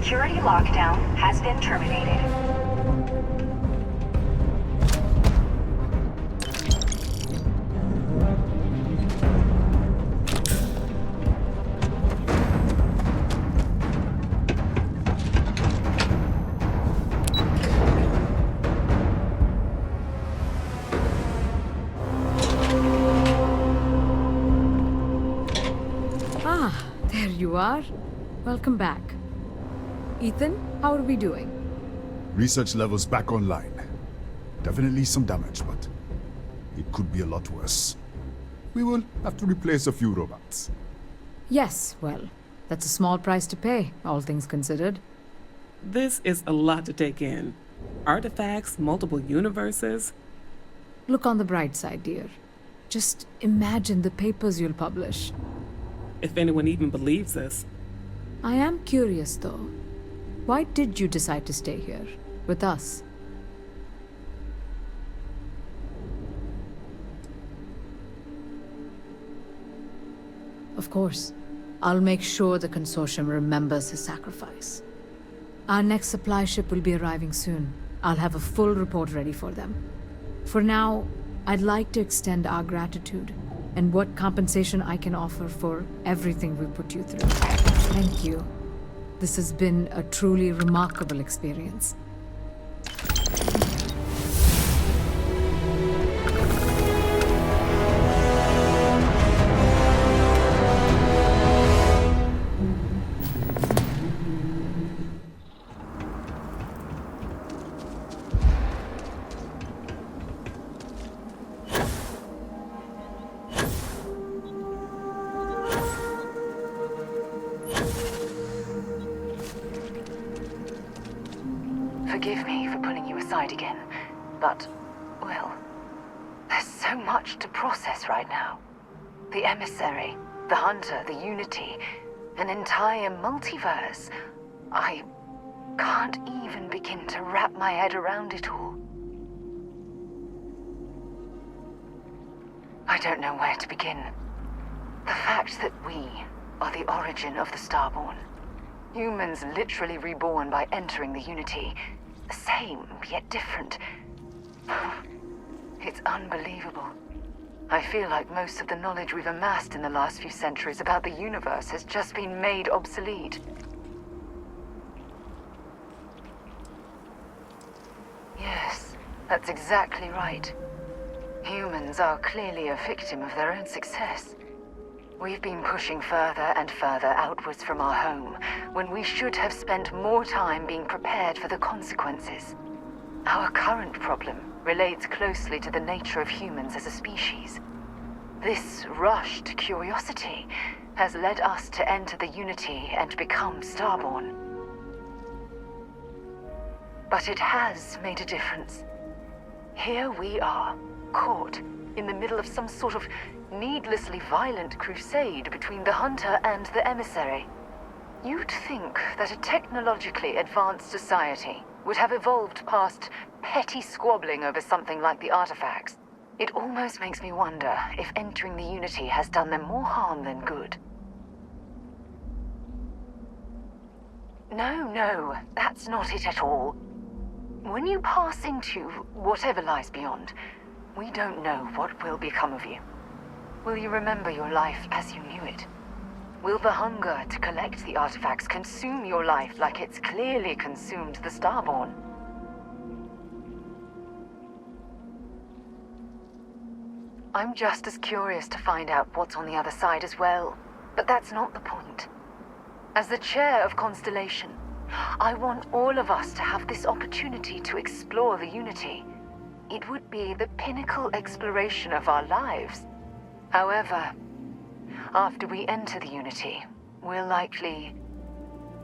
security lockdown has been terminated. Ah, there you are. Welcome back. Ethan, how are we doing? Research levels back online. Definitely some damage, but it could be a lot worse. We will have to replace a few robots. Yes, well, that's a small price to pay, all things considered. This is a lot to take in. Artifacts, multiple universes. Look on the bright side, dear. Just imagine the papers you'll publish. If anyone even believes us. I am curious, though. Why did you decide to stay here, with us? Of course. I'll make sure the consortium remembers his sacrifice. Our next supply ship will be arriving soon. I'll have a full report ready for them. For now, I'd like to extend our gratitude and what compensation I can offer for everything we put you through. Thank you. This has been a truly remarkable experience. Forgive me for pulling you aside again, but, well, there's so much to process right now. The emissary, the hunter, the unity, an entire multiverse. I can't even begin to wrap my head around it all. I don't know where to begin. The fact that we are the origin of the Starborn. Humans literally reborn by entering the Unity. The same, yet different. It's unbelievable. I feel like most of the knowledge we've amassed in the last few centuries about the universe has just been made obsolete. Yes, that's exactly right. Humans are clearly a victim of their own success. We've been pushing further and further outwards from our home, when we should have spent more time being prepared for the consequences. Our current problem relates closely to the nature of humans as a species. This rush to curiosity has led us to enter the Unity and become Starborn. But it has made a difference. Here we are, caught in the middle of some sort of needlessly violent crusade between the hunter and the emissary. You'd think that a technologically advanced society would have evolved past petty squabbling over something like the artifacts. It almost makes me wonder if entering the Unity has done them more harm than good. No, that's not it at all. When you pass into whatever lies beyond, we don't know what will become of you. Will you remember your life as you knew it? Will the hunger to collect the artifacts consume your life like it's clearly consumed the Starborn? I'm just as curious to find out what's on the other side as well, but that's not the point. As the chair of Constellation, I want all of us to have this opportunity to explore the Unity. It would be the pinnacle exploration of our lives. However, after we enter the Unity, we'll likely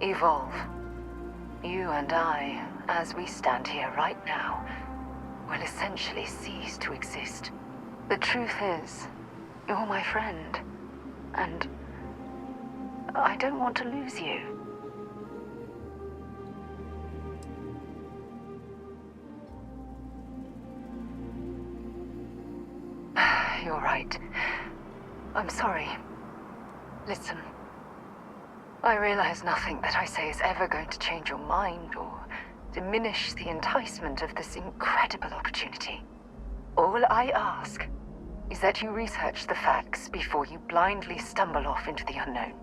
evolve. You and I, as we stand here right now, will essentially cease to exist. The truth is, you're my friend, and I don't want to lose you. You're right. I'm sorry. Listen, I realize nothing that I say is ever going to change your mind or diminish the enticement of this incredible opportunity. All I ask is that you research the facts before you blindly stumble off into the unknown.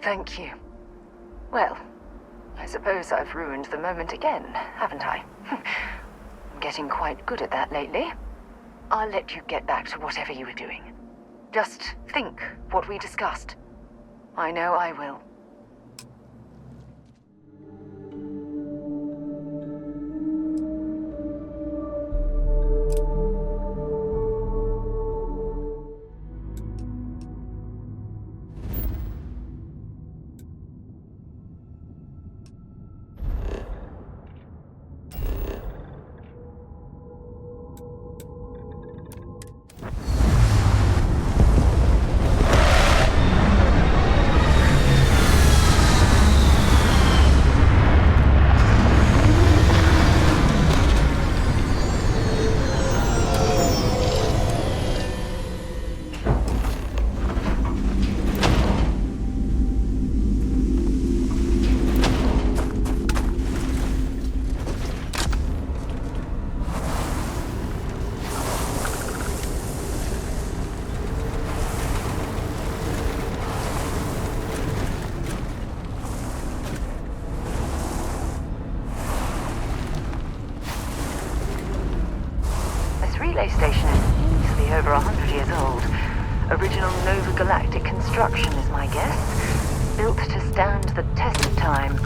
Thank you. Well, I suppose I've ruined the moment again, haven't I? I'm getting quite good at that lately. I'll let you get back to whatever you were doing. Just think what we discussed. I know I will. construction is my guess. Built to stand the test of time.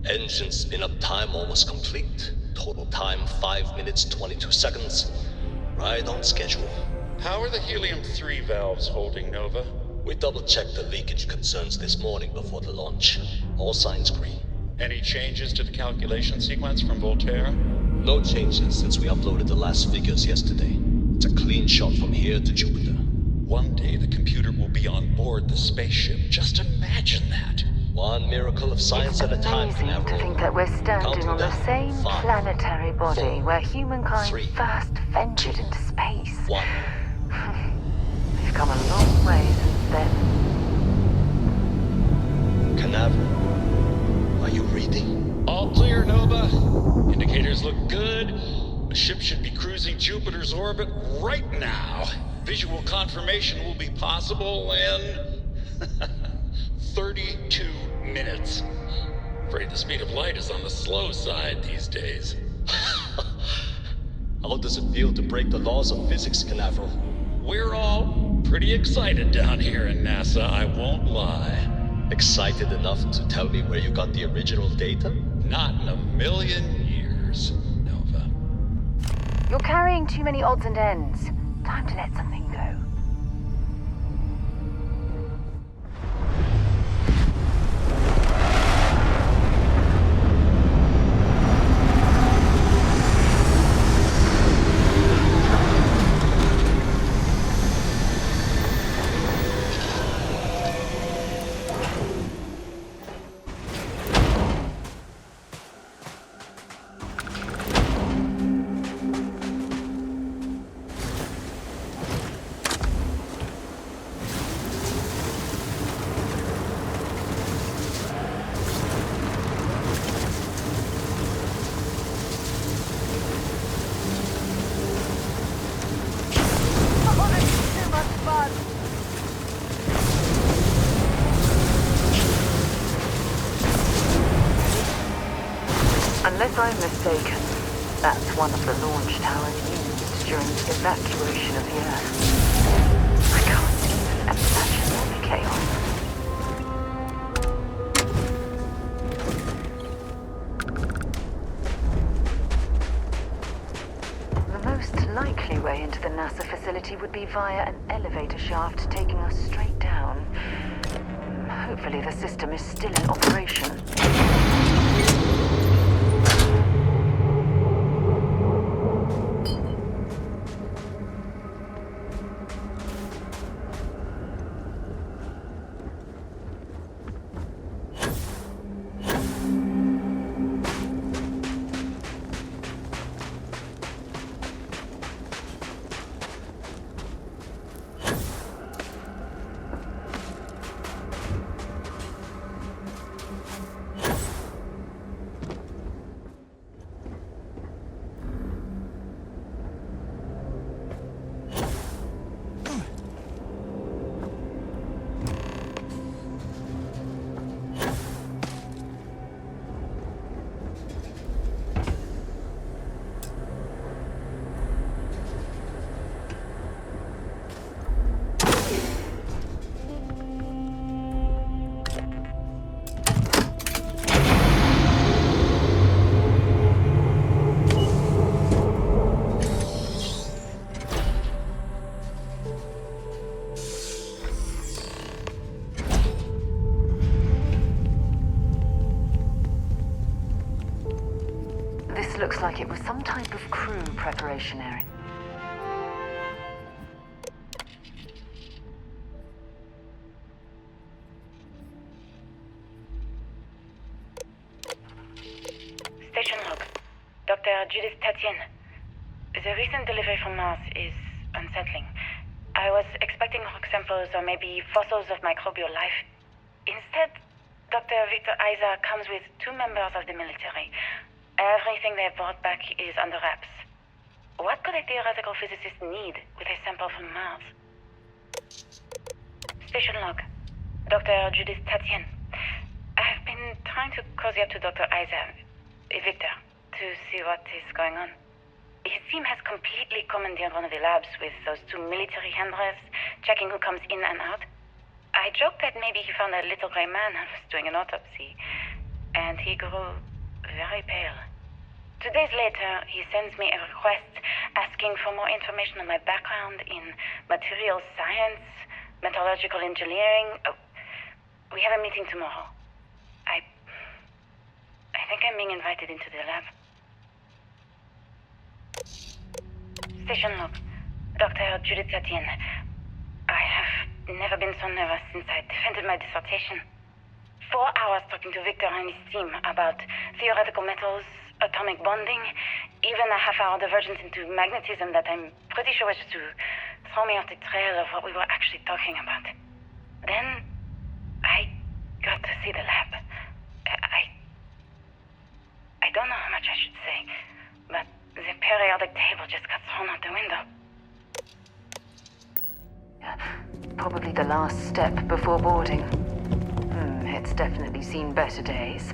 Engine spin-up time almost complete. Total time 5 minutes 22 seconds. Right on schedule. How are the helium-3 valves holding, Nova? We double-checked the leakage concerns this morning before the launch. All signs green. Any changes to the calculation sequence from Voltaire? No changes since we uploaded the last figures yesterday. It's a clean shot from here to Jupiter. One day the computer will be on board the spaceship. Just imagine that. One miracle of science at a time. It's amazing to think that we're standing on the same planetary body where humankind first ventured into space. We've come a long way since then. Canaveral, are you reading? All clear, Nova. Indicators look good. The ship should be cruising Jupiter's orbit right now. Visual confirmation will be possible in 32 minutes. Afraid the speed of light is on the slow side these days. How does it feel to break the laws of physics, Canaveral? We're all pretty excited down here in NASA, I won't lie. Excited enough to tell me where you got the original data? Not in a million years, Nova. You're carrying too many odds and ends. Time to let something go. Unless I'm mistaken, that's one of the launch towers used during the evacuation of the Earth. I can't even imagine all the chaos. The most likely way into the NASA facility would be via an elevator shaft taking us straight down. Hopefully the system is still in operation. This looks like it was some type of crew preparation area. Station log. Dr. Judith Tatien. The recent delivery from Mars is unsettling. I was expecting rock samples or maybe fossils of microbial life. Instead, Dr. Victor Isa comes with 2 members of the military. Everything they brought back is under wraps. What could a theoretical physicist need with a sample from Mars? Station log. Dr. Judith Tatien. I've been trying to cozy up to Dr. Isa, Victor, to see what is going on. His team has completely commandeered one of the labs with those 2 military handlers, checking who comes in and out. I joked that maybe he found a little gray man and was doing an autopsy, and he grew very pale. 2 days later, he sends me a request asking for more information on my background in materials science, metallurgical engineering. Oh, we have a meeting tomorrow. I think I'm being invited into the lab. Station log. Dr. Judith Tatien. I have never been so nervous since I defended my dissertation. 4 hours talking to Victor and his team about theoretical metals, atomic bonding, even a half-hour divergence into magnetism that I'm pretty sure was to throw me off the trail of what we were actually talking about. Then, I got to see the lab. I don't know how much I should say, but the periodic table just got thrown out the window. Probably the last step before boarding. It's definitely seen better days.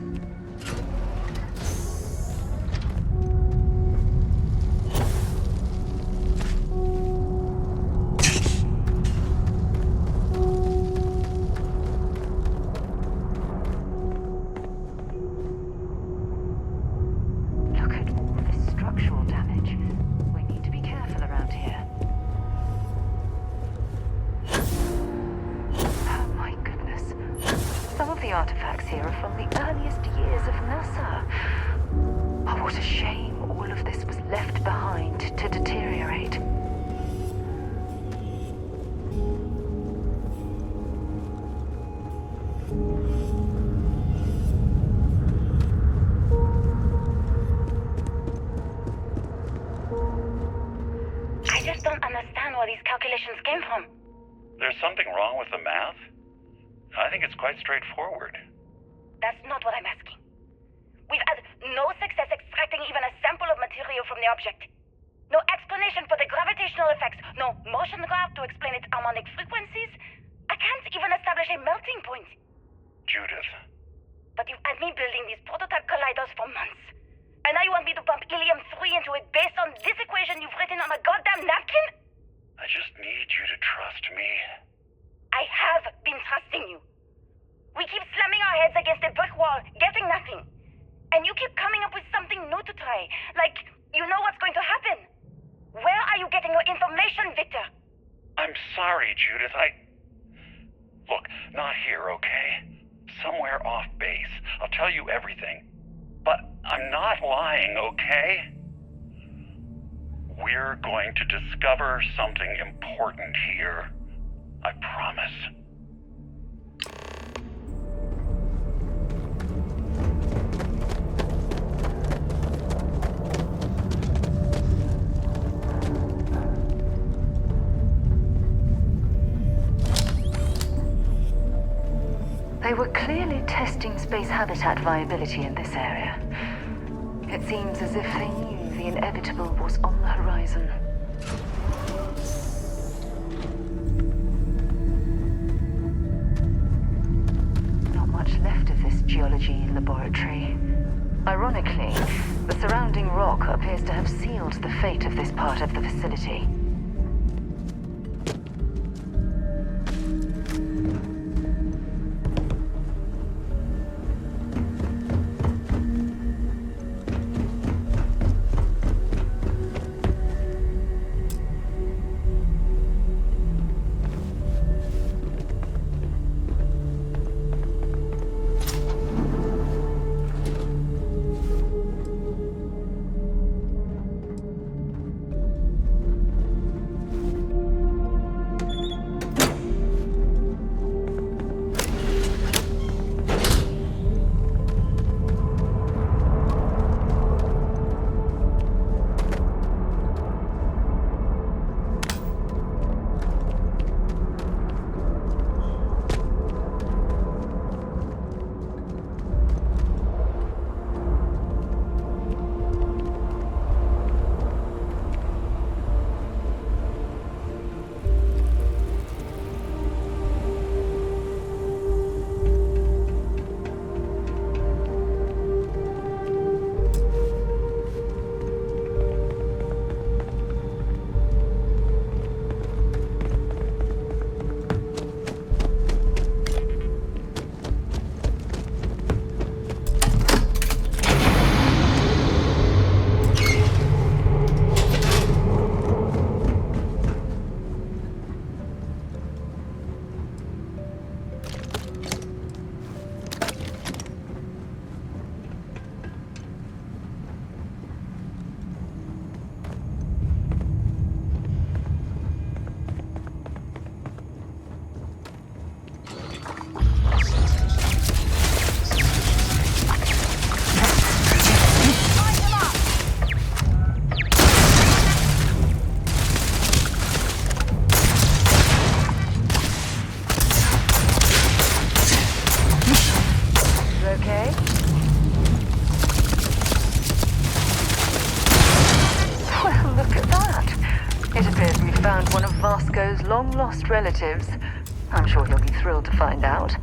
Artifacts here are from the earliest years of NASA. Oh, what a shame all of this was left behind to deteriorate. I just don't understand where these calculations came from. There's something wrong with the math? I think it's quite straightforward. That's not what I'm asking. We've had no success extracting even a sample of material from the object. No explanation for the gravitational effects. No motion graph to explain its harmonic frequencies. I can't even establish a melting point. Judith. But you've had me building these prototype colliders for months. And now you want me to pump helium-3 into it based on this equation you've written on a goddamn napkin? I just need you to trust me. I have been trusting you. We keep slamming our heads against a brick wall, getting nothing. And you keep coming up with something new to try. Like, you know what's going to happen. Where are you getting your information, Victor? I'm sorry, Judith. Look, not here, okay? Somewhere off base. I'll tell you everything. But I'm not lying, okay? We're going to discover something important here. I promise. They were clearly testing space habitat viability in this area. It seems as if they knew the inevitable was on the horizon. Left of this geology laboratory. Ironically, the surrounding rock appears to have sealed the fate of this part of the facility. lost relatives. I'm sure he'll be thrilled to find out.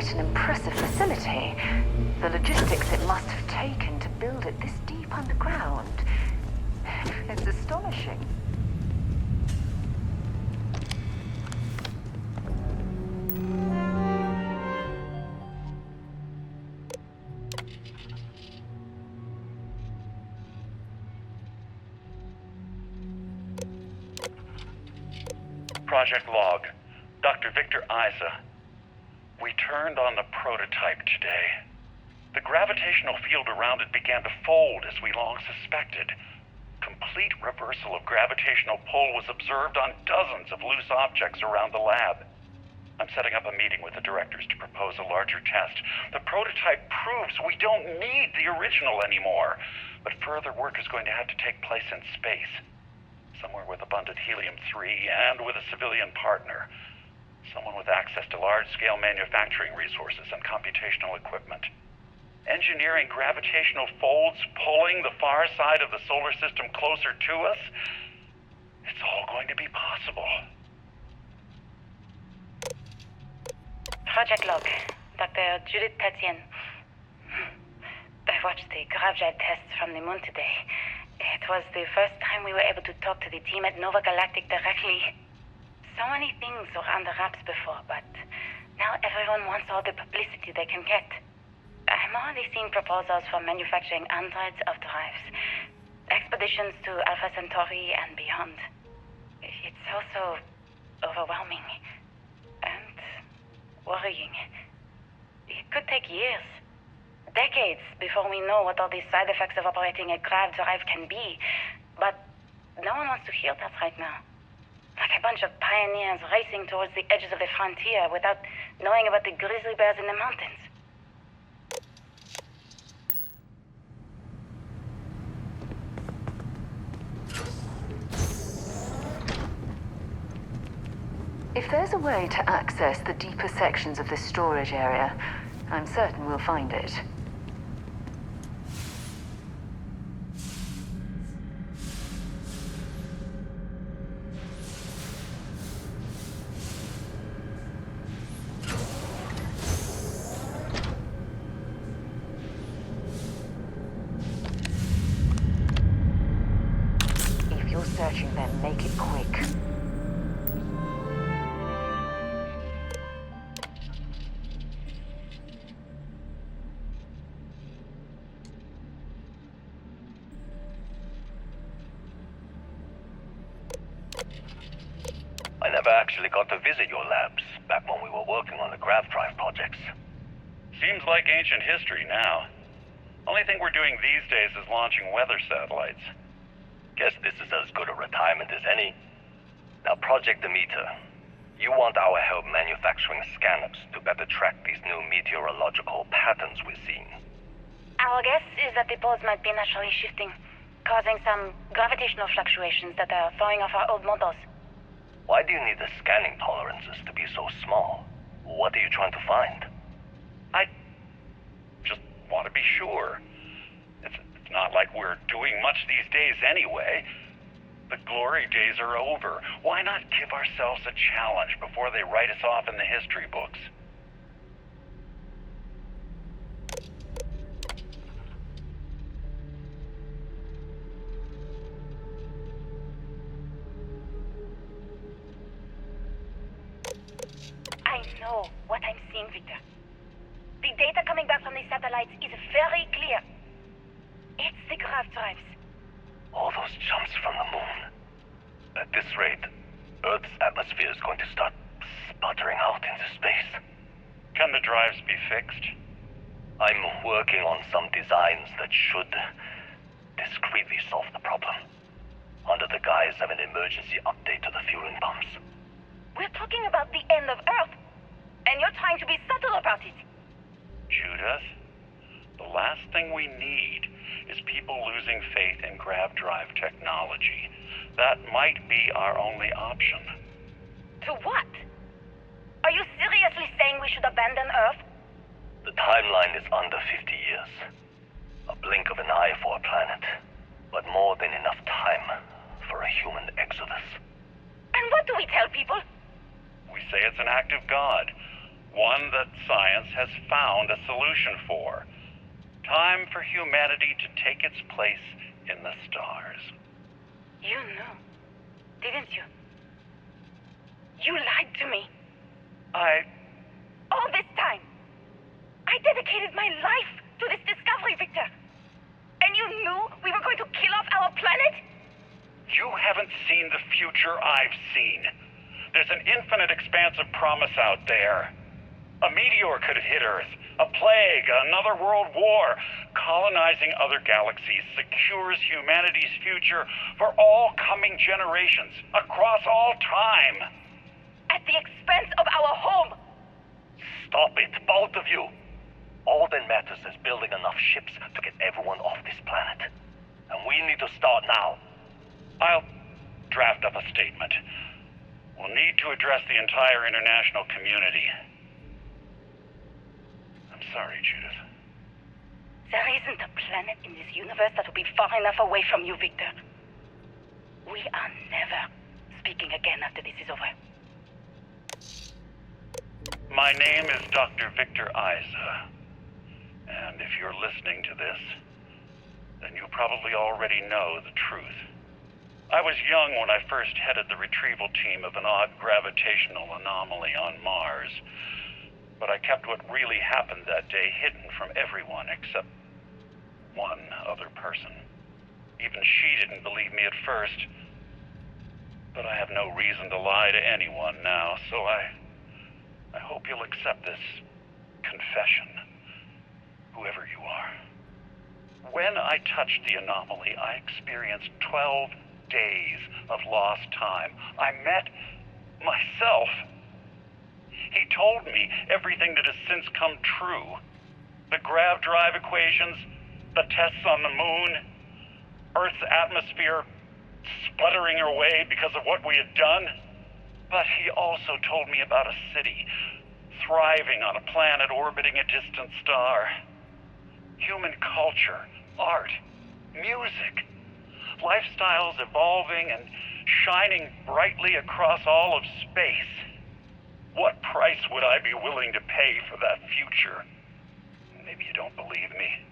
An impressive facility. The logistics it must have taken to build it this deep underground. It's astonishing. Project log. Dr. Victor Isa. We turned on the prototype today. The gravitational field around it began to fold as we long suspected. Complete reversal of gravitational pull was observed on dozens of loose objects around the lab. I'm setting up a meeting with the directors to propose a larger test. The prototype proves we don't need the original anymore, but further work is going to have to take place in space. Somewhere with abundant helium-3 and with a civilian partner. Someone with access to large-scale manufacturing resources and computational equipment. Engineering gravitational folds, pulling the far side of the solar system closer to us. It's all going to be possible. Project log. Dr. Judith Tatien. I watched the gravjet tests from the moon today. It was the first time we were able to talk to the team at Nova Galactic directly. So many things were under wraps before, but now everyone wants all the publicity they can get. I'm already seeing proposals for manufacturing hundreds of drives, expeditions to Alpha Centauri and beyond. It's also overwhelming and worrying. It could take years, decades, before we know what all the side effects of operating a grav drive can be, but no one wants to hear that right now. Like a bunch of pioneers racing towards the edges of the frontier without knowing about the grizzly bears in the mountains. If there's a way to access the deeper sections of this storage area, I'm certain we'll find it. Searching them, make it quick. I never actually got to visit your labs back when we were working on the grav drive projects. Seems like ancient history now. Only thing we're doing these days is launching weather satellites. Guess this is as good a retirement as any. Now, Project Demeter, you want our help manufacturing scanners to better track these new meteorological patterns we're seeing. Our guess is that the poles might be naturally shifting, causing some gravitational fluctuations that are throwing off our old models. Why do you need the scanning tolerances to be so small? What are you trying to find? I just want to be sure. It's not like we're doing much these days anyway. The glory days are over. Why not give ourselves a challenge before they write us off in the history books? I know what I'm seeing, Victor. The data coming back from the satellites is very clear. It's the grav drives. All those jumps from the moon. At this rate, Earth's atmosphere is going to start sputtering out into space. Can the drives be fixed? I'm working on some designs that should discreetly solve the problem, under the guise of an emergency update to the fueling pumps. We're talking about the end of Earth, and you're trying to be subtle about it. Judith, the last thing we need is people losing faith in grav drive technology. That might be our only option. To what? Are you seriously saying we should abandon Earth? The timeline is under 50 years. A blink of an eye for a planet, but more than enough time for a human exodus. And what do we tell people? We say it's an act of God, one that science has found a solution for. Time for humanity to take its place in the stars. You knew, didn't you? You lied to me. All this time, I dedicated my life to this discovery, Victor. And you knew we were going to kill off our planet? You haven't seen the future I've seen. There's an infinite expanse of promise out there. A meteor could hit Earth, a plague, another world war. Colonizing other galaxies secures humanity's future for all coming generations, across all time. At the expense of our home. Stop it, both of you. All that matters is building enough ships to get everyone off this planet. And we need to start now. I'll draft up a statement. We'll need to address the entire international community. I'm sorry, Judith. There isn't a planet in this universe that will be far enough away from you, Victor. We are never speaking again after this is over. My name is Dr. Victor Isa. And if you're listening to this, then you probably already know the truth. I was young when I first headed the retrieval team of an odd gravitational anomaly on Mars. But I kept what really happened that day hidden from everyone except one other person. Even she didn't believe me at first. But I have no reason to lie to anyone now, so I hope you'll accept this confession, whoever you are. When I touched the anomaly, I experienced 12 days of lost time. I met myself. He told me everything that has since come true. The grav drive equations, the tests on the moon, Earth's atmosphere sputtering away because of what we had done. But he also told me about a city thriving on a planet orbiting a distant star. Human culture, art, music, lifestyles evolving and shining brightly across all of space. What price would I be willing to pay for that future? Maybe you don't believe me.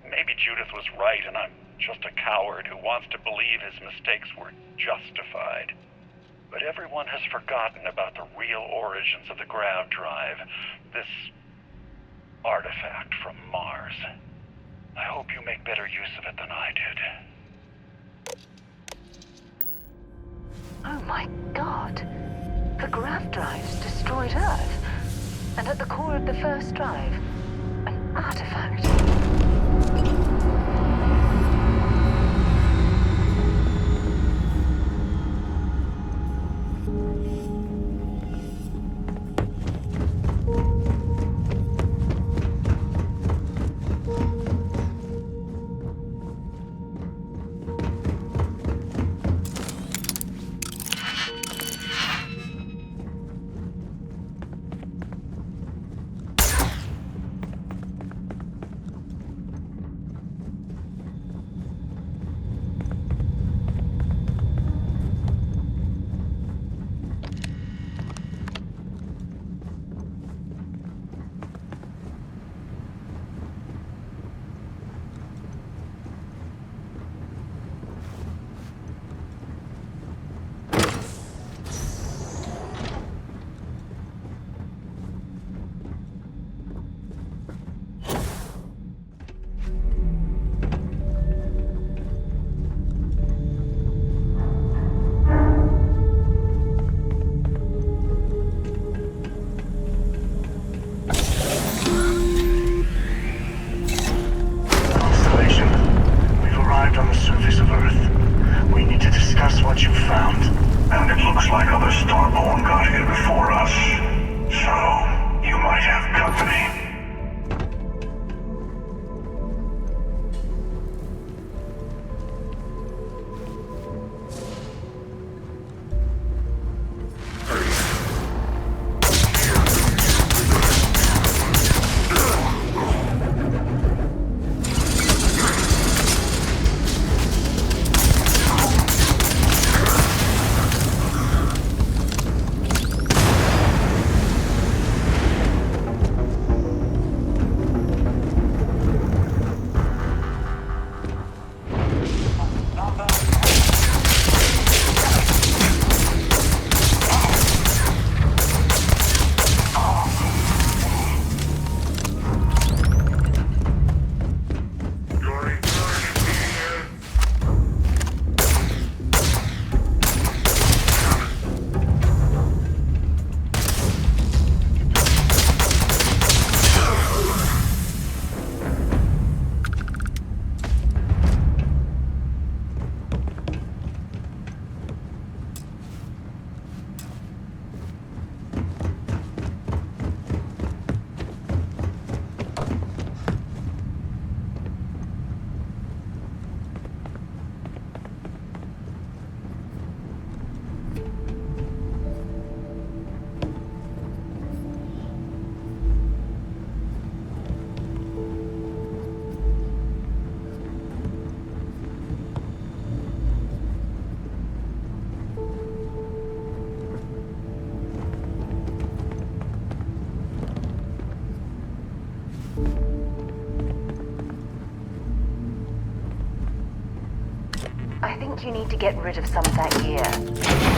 Maybe Judith was right and I'm just a coward who wants to believe his mistakes were justified. But everyone has forgotten about the real origins of the grav drive, this artifact from Mars. I hope you make better use of it than I did. Oh my god. The grav drives destroyed Earth. And at the core of the first drive, an artifact. think you need to get rid of some of that gear.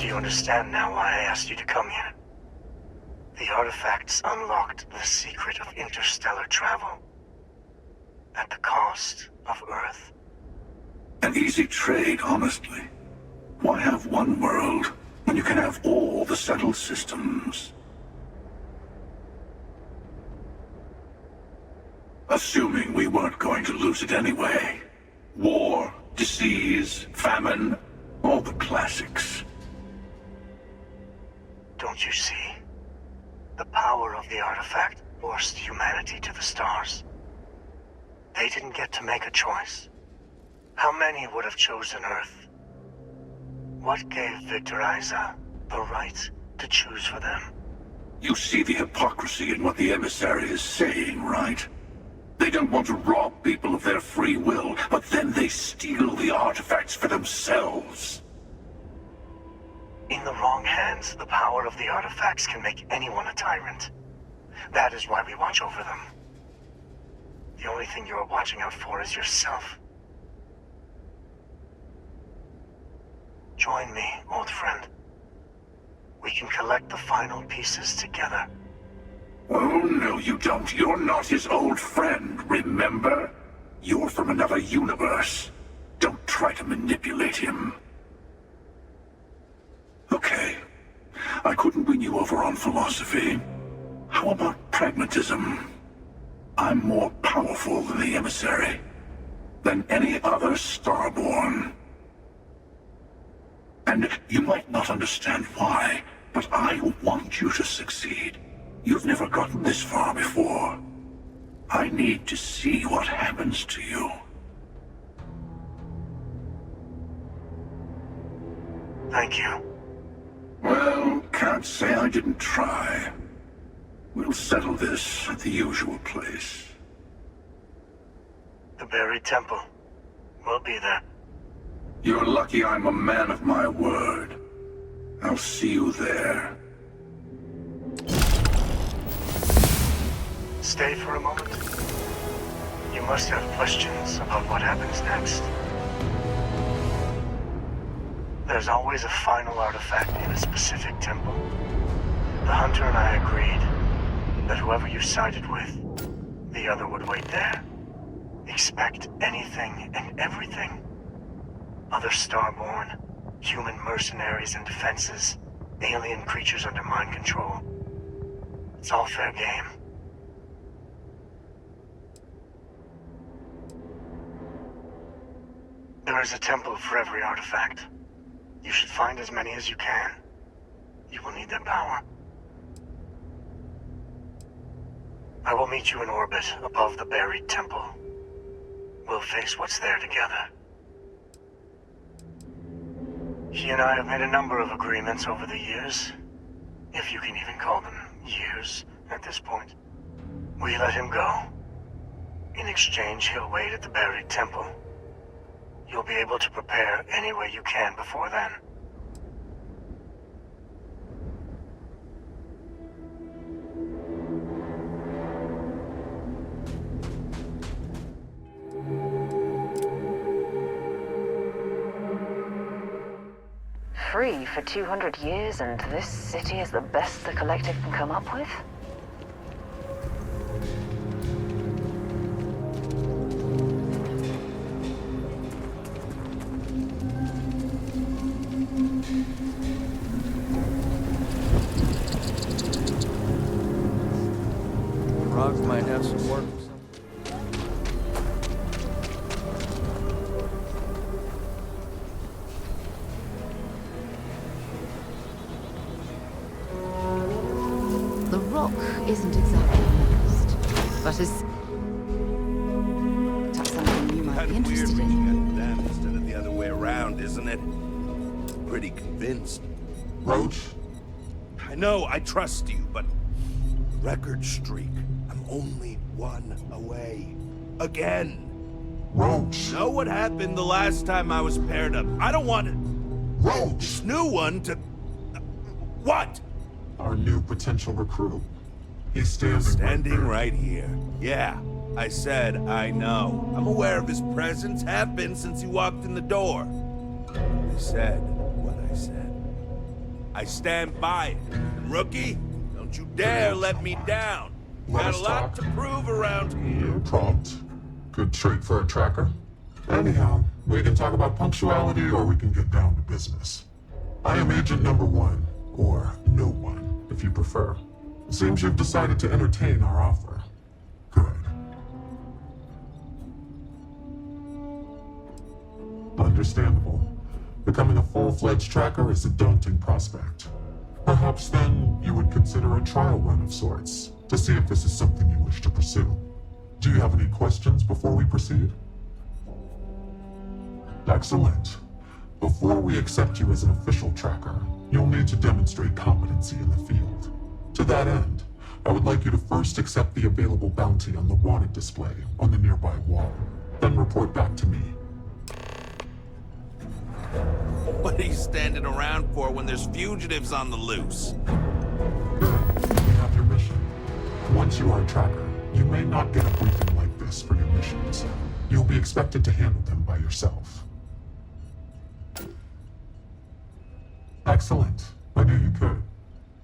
Do you understand now why I asked you to come here? The artifacts unlocked the secret of interstellar travel. At the cost of Earth. An easy trade, honestly. Why have one world when you can have all the settled systems? Assuming we weren't going to lose it anyway. War, disease, famine, all the classics. Don't you see? The power of the artifact forced humanity to the stars. They didn't get to make a choice. How many would have chosen Earth? What gave Victor Isa the right to choose for them? You see the hypocrisy in what the emissary is saying, right? They don't want to rob people of their free will, but then they steal the artifacts for themselves. In the wrong hands, the power of the artifacts can make anyone a tyrant. That is why we watch over them. The only thing you're watching out for is yourself. Join me, old friend. We can collect the final pieces together. Oh, no, you don't. You're not his old friend, remember? You're from another universe. Don't try to manipulate him. Okay. I couldn't win you over on philosophy. How about pragmatism? I'm more powerful than the emissary. Than any other starborn. And you might not understand why, but I want you to succeed. You've never gotten this far before. I need to see what happens to you. Thank you. Well, can't say I didn't try. We'll settle this at the usual place. The buried temple. We'll be there. You're lucky I'm a man of my word. I'll see you there. Stay for a moment. You must have questions about what happens next. There's always a final artifact in a specific temple. The hunter and I agreed that whoever you sided with, the other would wait there. Expect anything and everything. Other starborn, human mercenaries and defenses, alien creatures under mind control. It's all fair game. There is a temple for every artifact. You should find as many as you can. You will need their power. I will meet you in orbit above the buried temple. We'll face what's there together. He and I have made a number of agreements over the years, if you can even call them years at this point. We let him go. In exchange, he'll wait at the buried temple. You'll be able to prepare any way you can before then. Free for 200 years, and this city is the best the Collective can come up with? Rocks might have some work. The rock isn't exactly used, but is that's something you might be interested in. Them instead of the other way around, isn't it? Pretty convinced. Roach? I know, I trust you, but record streak. I'm only one away. Again. Roach! Know what happened the last time I was paired up? I don't want it. Roach! This new one to... What? Our new potential recruit. He's standing right here. Yeah, I said I know. I'm aware of his presence, have been since he walked in the door. I said what I said. I stand by it. Rookie, don't you dare let me down. Got a lot to prove around here. Prompt. Good trait for a tracker. Anyhow, we can talk about punctuality or we can get down to business. I am Agent Number 1, or No One, if you prefer. Seems you've decided to entertain our offer. Good. Understandable. Becoming a full-fledged tracker is a daunting prospect. Perhaps then you would consider a trial run of sorts, to see if this is something you wish to pursue. Do you have any questions before we proceed? Excellent. Before we accept you as an official tracker, you'll need to demonstrate competency in the field. To that end, I would like you to first accept the available bounty on the wanted display on the nearby wall, then report back to me. What are you standing around for when there's fugitives on the loose? Good. You have your mission. Once you are a tracker, you may not get a briefing like this for your missions. You'll be expected to handle them by yourself. Excellent. I knew you could.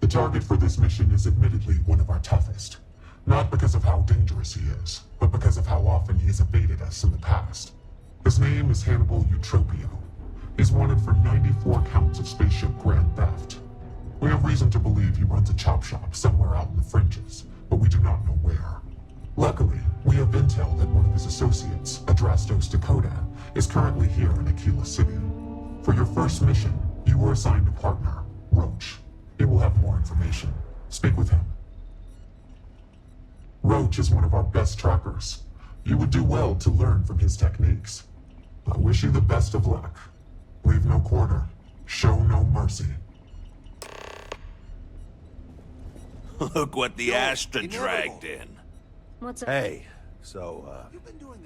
The target for this mission is admittedly one of our toughest. Not because of how dangerous he is, but because of how often he has evaded us in the past. His name is Hannibal Eutropio. He's wanted for 94 counts of spaceship grand theft. We have reason to believe he runs a chop shop somewhere out in the fringes, but we do not know where. Luckily, we have intel that one of his associates, Adrastos Dakota, is currently here in Aquila City. For your first mission, you were assigned a partner, Roach. He will have more information. Speak with him. Roach is one of our best trackers. You would do well to learn from his techniques. I wish you the best of luck. Leave no quarter. Show no mercy. Look what the Astra dragged in. What's up? Hey, so,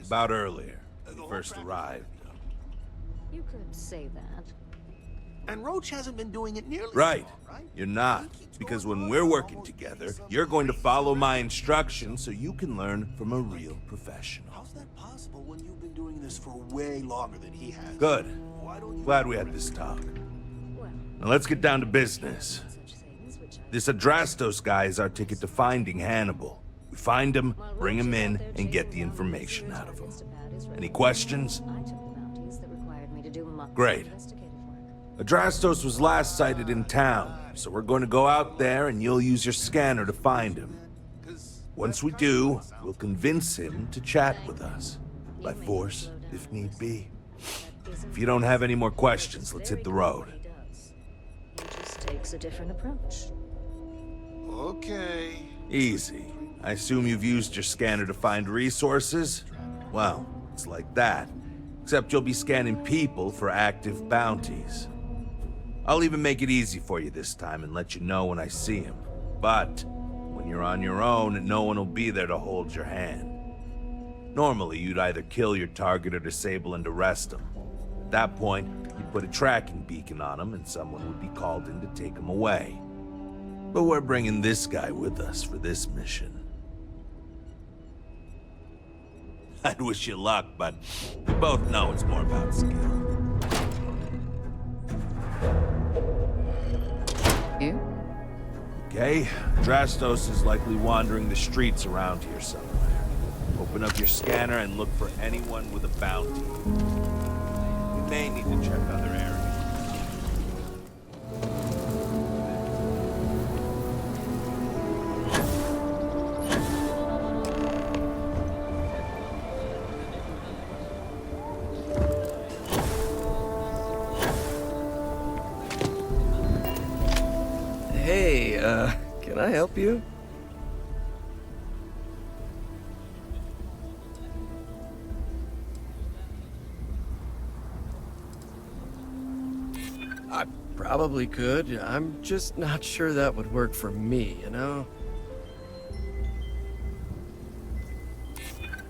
about earlier, when you first arrived. You could say that. And Roach hasn't been doing it nearly Right. so well, right? You're not. Because when we're working together, you're going to follow my instructions so you can learn from a real professional. How's that possible when you've been doing this for way longer than he has? Good. Glad we had this talk. Now let's get down to business. This Adrastos guy is our ticket to finding Hannibal. We find him, bring him in, and get the information out of him. Any questions? Great. Adrastos was last sighted in town, so we're going to go out there and you'll use your scanner to find him. Once we do, we'll convince him to chat with us. By force, if need be. If you don't have any more questions, let's hit the road. He just takes a different approach. Okay. Easy. I assume you've used your scanner to find resources? Well, it's like that. Except you'll be scanning people for active bounties. I'll even make it easy for you this time and let you know when I see him. But when you're on your own, no one will be there to hold your hand. Normally, you'd either kill your target or disable and arrest him. At that point, you'd put a tracking beacon on him and someone would be called in to take him away. But we're bringing this guy with us for this mission. I'd wish you luck, but we both know it's more about skill. You? Okay, Adrastos is likely wandering the streets around here somewhere. Open up your scanner and look for anyone with a bounty. We may need to check other areas. Hey, can I help you? I probably could. I'm just not sure that would work for me, you know?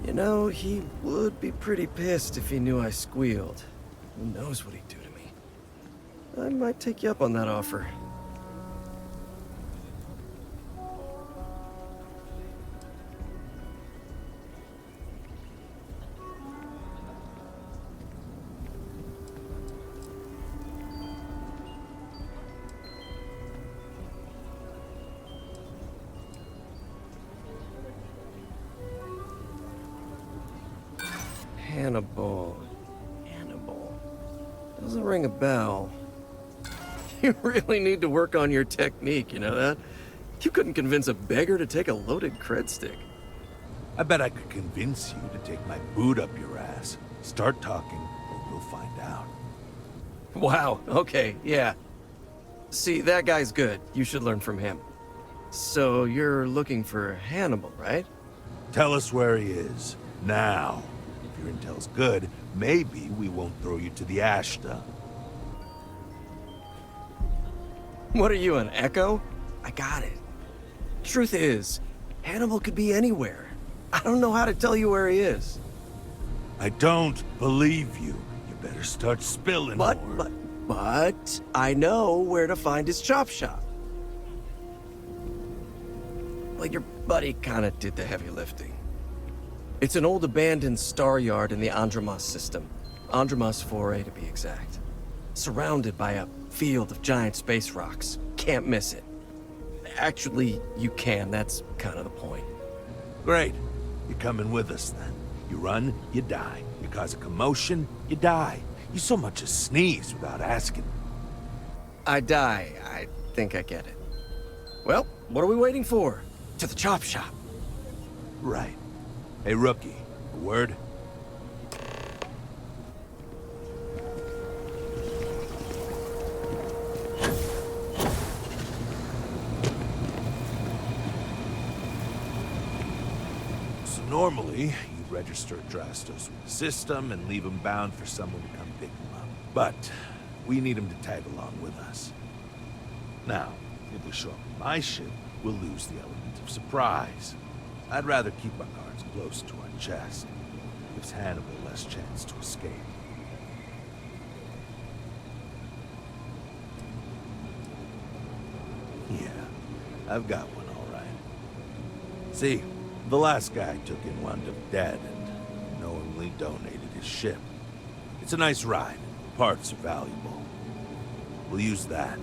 You know, he would be pretty pissed if he knew I squealed. Who knows what he'd do to me? I might take you up on that offer. Hannibal. Doesn't ring a bell. You really need to work on your technique, you know that? You couldn't convince a beggar to take a loaded cred stick. I bet I could convince you to take my boot up your ass. Start talking, and we'll find out. Wow, okay, yeah. See, that guy's good. You should learn from him. So, you're looking for Hannibal, right? Tell us where he is, now. If your intel's good, maybe we won't throw you to the Ashta. What are you, an echo? I got it. Truth is, Hannibal could be anywhere. I don't know how to tell you where he is. I don't believe you. You better start spilling more. But I know where to find his chop shop. Well, your buddy kinda did the heavy lifting. It's an old abandoned star yard in the Andromos system. Andromos 4A to be exact. Surrounded by a field of giant space rocks. Can't miss it. Actually, you can. That's kind of the point. Great. You're coming with us then. You run, you die. You cause a commotion, you die. You so much as sneeze without asking. I die. I think I get it. Well, what are we waiting for? To the chop shop. Right. Hey, rookie, a word? So normally, you register Adrastos with the system and leave him bound for someone to come pick him up. But we need him to tag along with us. Now, if we show up in my ship, we'll lose the element of surprise. I'd rather keep our cards close to our chest. Gives Hannibal less chance to escape. Yeah, I've got one, all right. See, the last guy I took in wound up dead and knowingly donated his ship. It's a nice ride. Parts are valuable. We'll use that.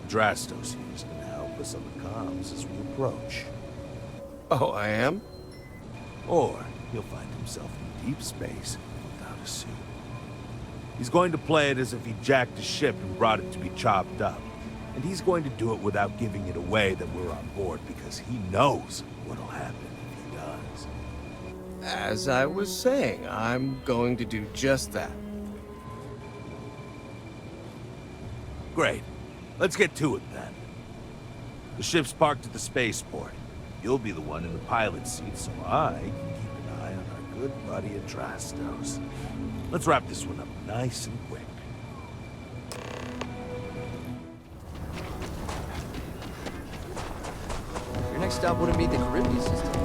Drastos here is gonna help us on the comms as we approach. Oh, I am? Or he'll find himself in deep space without a suit. He's going to play it as if he jacked a ship and brought it to be chopped up. And he's going to do it without giving it away that we're on board because he knows what'll happen if he does. As I was saying, I'm going to do just that. Great. Let's get to it then. The ship's parked at the spaceport. You'll be the one in the pilot's seat, so I can keep an eye on our good buddy Adrastos. Let's wrap this one up nice and quick. Your next stop wouldn't be the CREMISI system.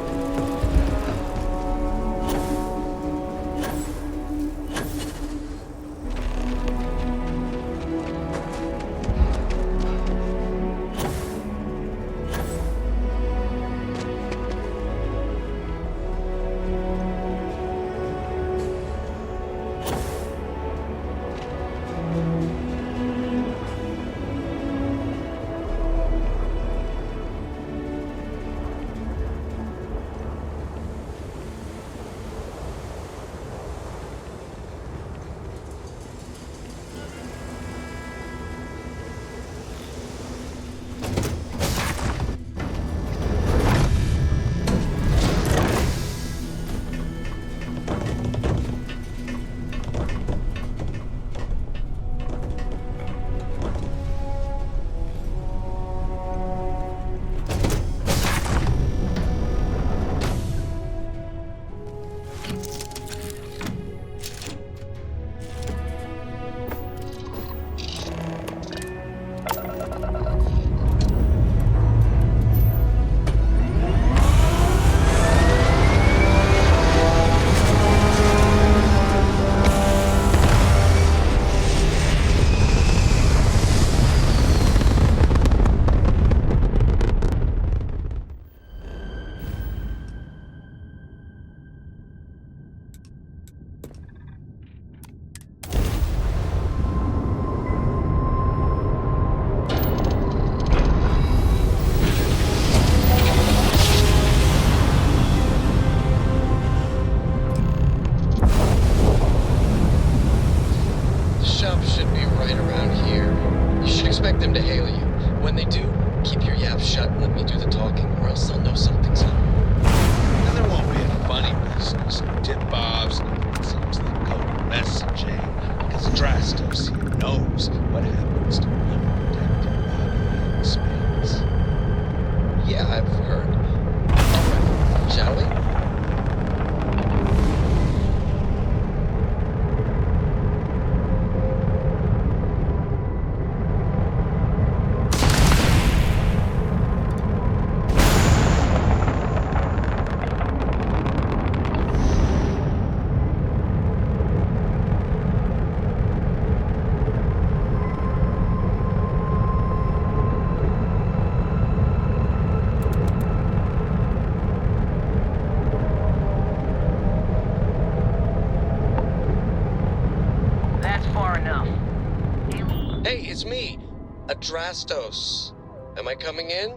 Adrastos. Am I coming in?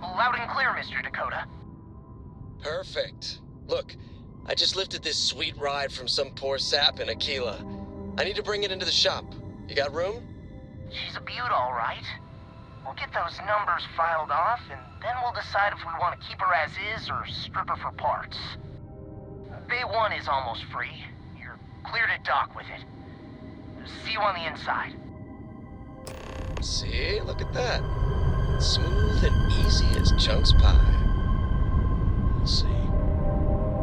Loud and clear, Mr. Dakota. Perfect. Look, I just lifted this sweet ride from some poor sap in Aquila. I need to bring it into the shop. You got room? She's a beaut, all right. We'll get those numbers filed off, and then we'll decide if we want to keep her as is or strip her for parts. Bay 1 is almost free. You're clear to dock with it. See you on the inside. See? Look at that. Smooth and easy as Chunk's pie. We'll see.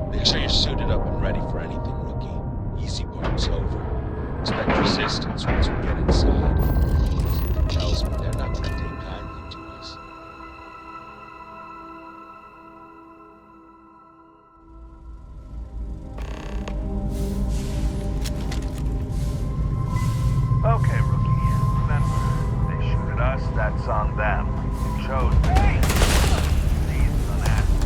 Make sure you're suited up and ready for anything, rookie. Easy part's over. Expect resistance once we get inside. Something tells me they're not going to take kindly to us. Okay, rookie. Remember, they shoot at us, that's on them. You chose me. These unasked.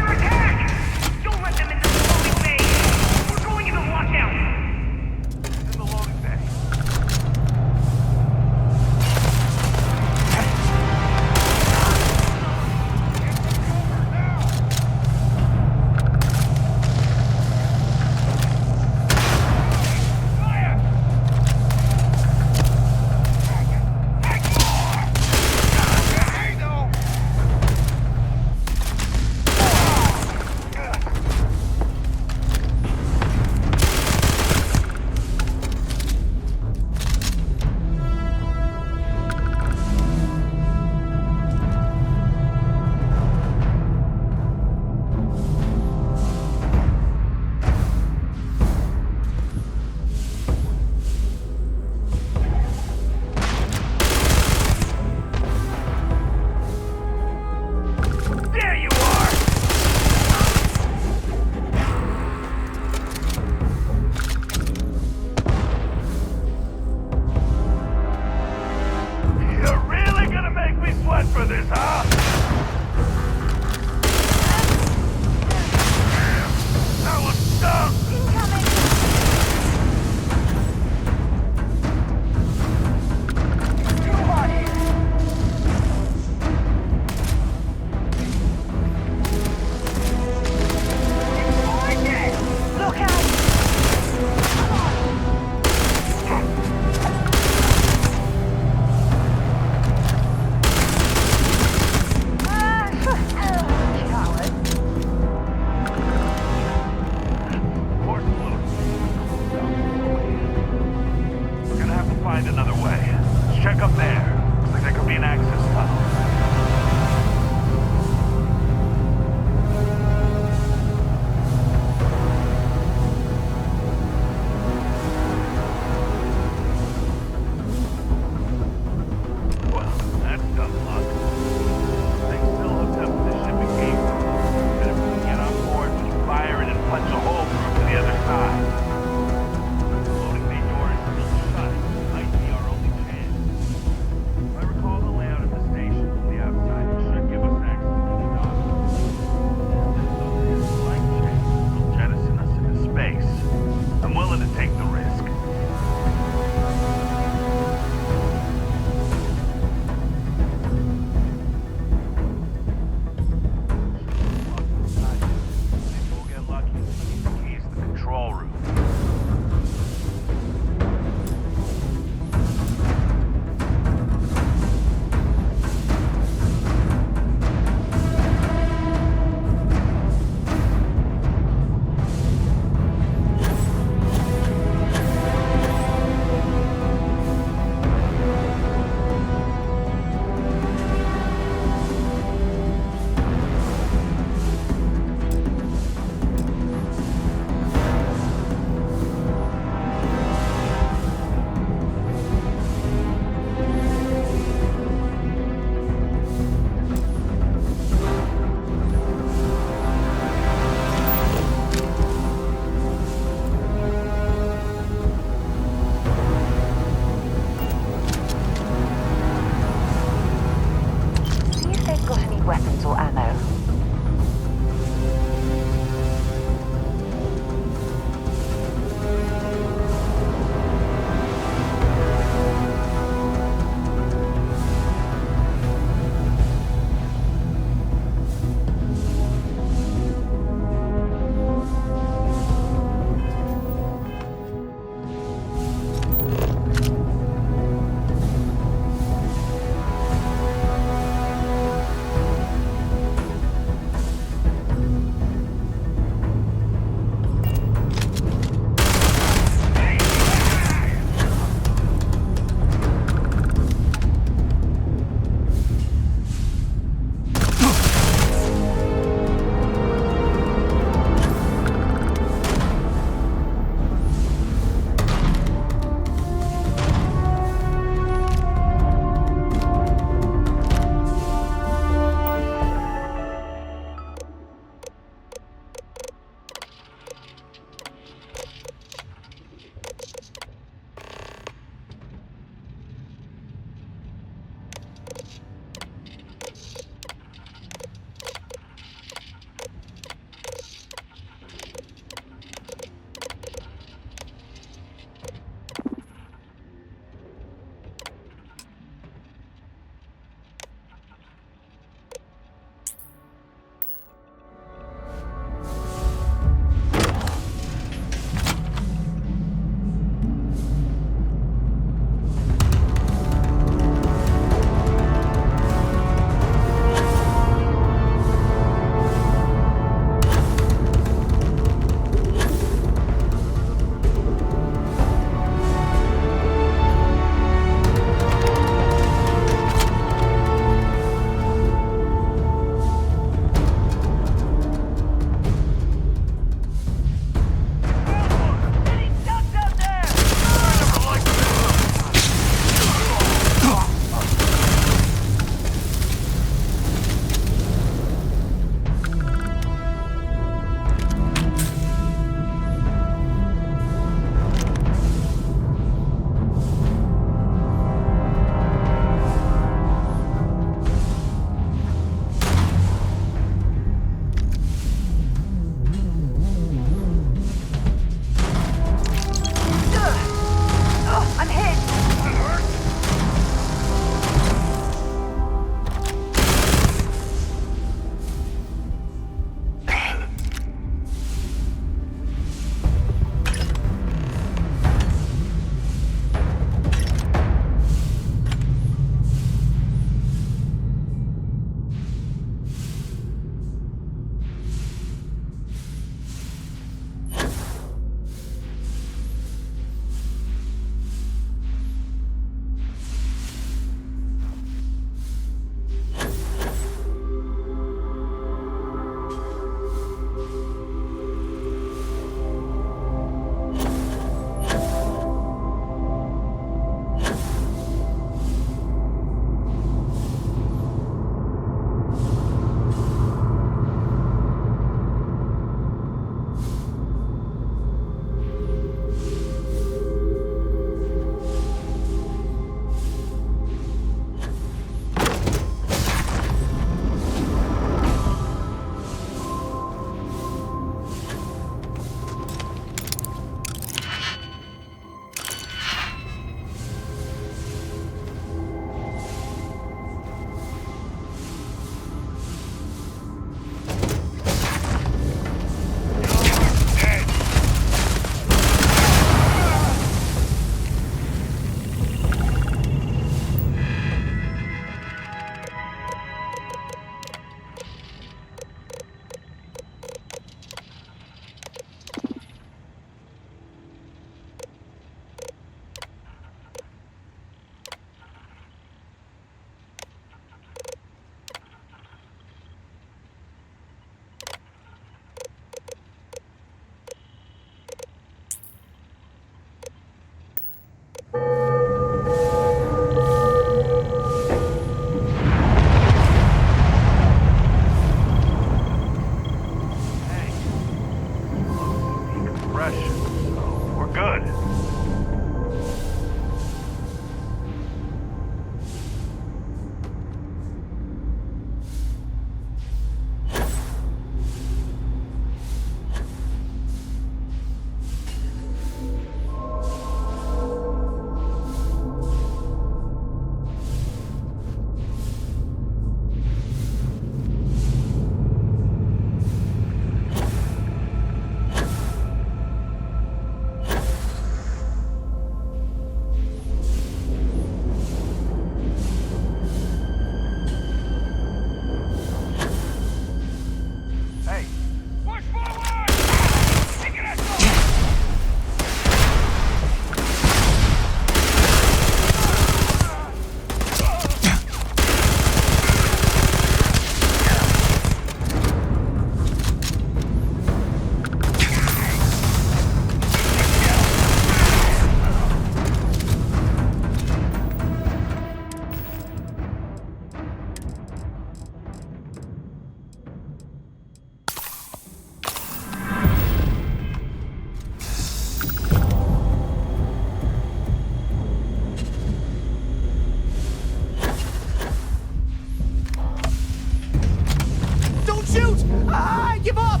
give up!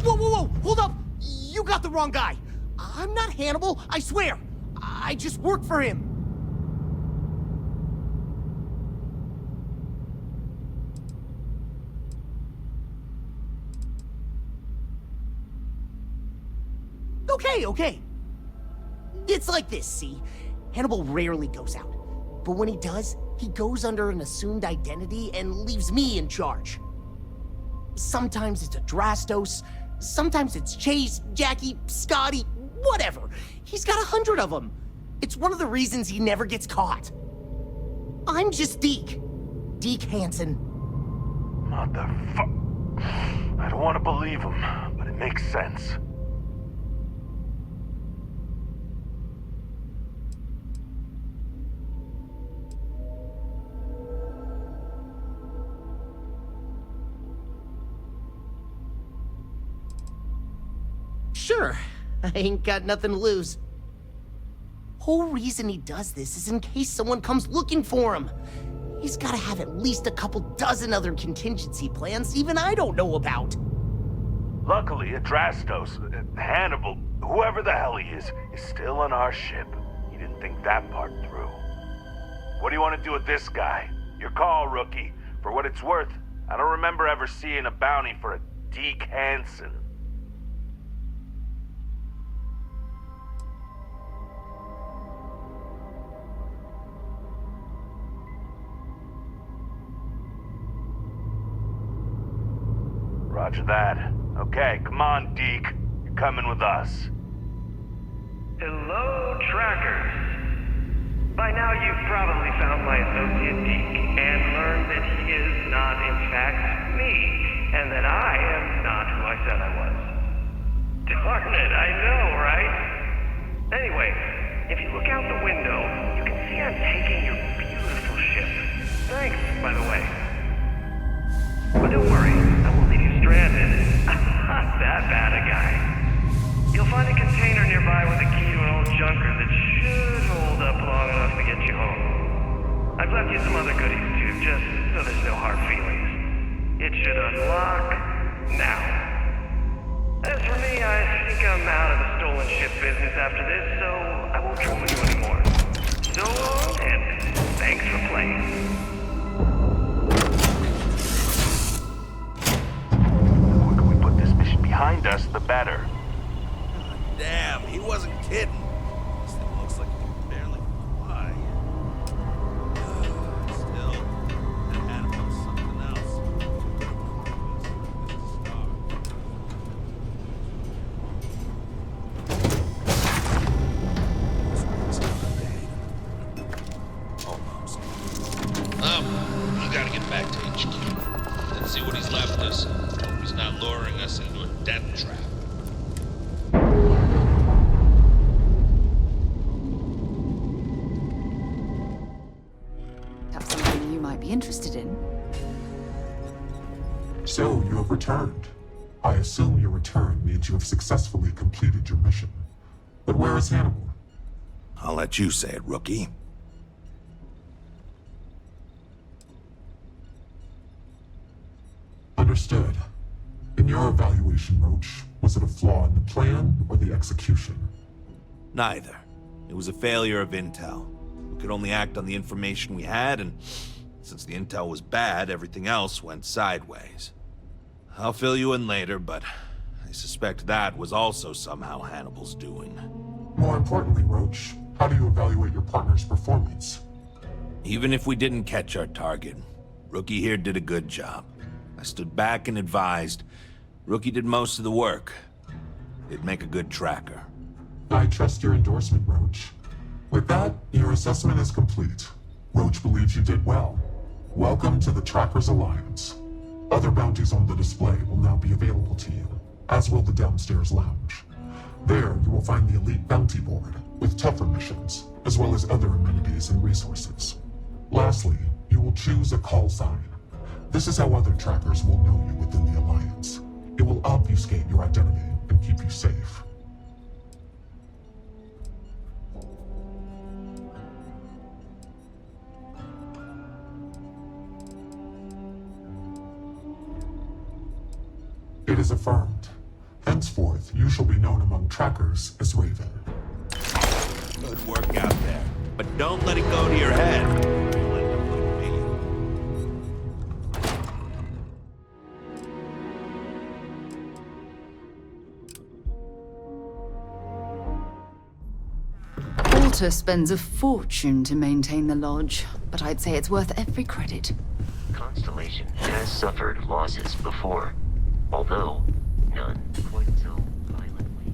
Whoa, whoa, whoa! Hold up! You got the wrong guy! I'm not Hannibal, I swear! I just work for him! Okay. It's like this, see? Hannibal rarely goes out. But when he does, he goes under an assumed identity and leaves me in charge. Sometimes it's a Drastos, sometimes it's Chase, Jackie, Scotty, whatever. He's got 100 of them. It's one of the reasons he never gets caught. I'm just Deke. Deke Hansen. Motherfuck. I don't want to believe him, but it makes sense. Sure, I ain't got nothing to lose. Whole reason he does this is in case someone comes looking for him. He's gotta have at least a couple dozen other contingency plans even I don't know about. Luckily, Adrastos, Hannibal, whoever the hell he is still on our ship. He didn't think that part through. What do you want to do with this guy? Your call, rookie. For what it's worth, I don't remember ever seeing a bounty for a Deke Hansen. Roger that. Okay, come on, Deke. You're coming with us. Hello, trackers. By now you've probably found my associate Deke and learned that he is not, in fact, me, and that I am not who I said I was. Darn it, I know, right? Anyway, if you look out the window, you can see I'm taking your beautiful ship. Thanks, by the way. But don't worry, I won't leave you stranded. I'm not that bad a guy. You'll find a container nearby with a key to an old junker that should hold up long enough to get you home. I've left you some other goodies too, just so there's no hard feelings. It should unlock now. As for me, I think I'm out of the stolen ship business after this, so I won't trouble you anymore. So long, and thanks for playing. Behind us, the better. Damn, he wasn't kidding. This thing looks like it can barely fly. Still, that Hannibal's something else. Almost. We gotta get back to HQ. Let's see what he's left us. Hope he's not luring us into a death trap. Have something you might be interested in. So, you have returned. I assume your return means you have successfully completed your mission. But where is Hannibal? I'll let you say it, rookie. Understood. In your evaluation, Roach, was it a flaw in the plan or the execution? Neither. It was a failure of intel. We could only act on the information we had, and since the intel was bad, everything else went sideways. I'll fill you in later, but I suspect that was also somehow Hannibal's doing. More importantly, Roach, how do you evaluate your partner's performance? Even if we didn't catch our target, Rookie here did a good job. I stood back and advised. Rookie did most of the work. It'd make a good tracker. I trust your endorsement, Roach. With that, your assessment is complete. Roach believes you did well. Welcome to the Trackers Alliance. Other bounties on the display will now be available to you, as will the downstairs lounge. There, you will find the elite bounty board, with tougher missions, as well as other amenities and resources. Lastly, you will choose a call sign. This is how other trackers will know you within the Alliance. It will obfuscate your identity and keep you safe. It is affirmed. Henceforth, you shall be known among trackers as Raven. Good work out there. But don't let it go to your head. You'll end up like me. Walter spends a fortune to maintain the lodge, but I'd say it's worth every credit. Constellation has suffered losses before, although none quite so violently.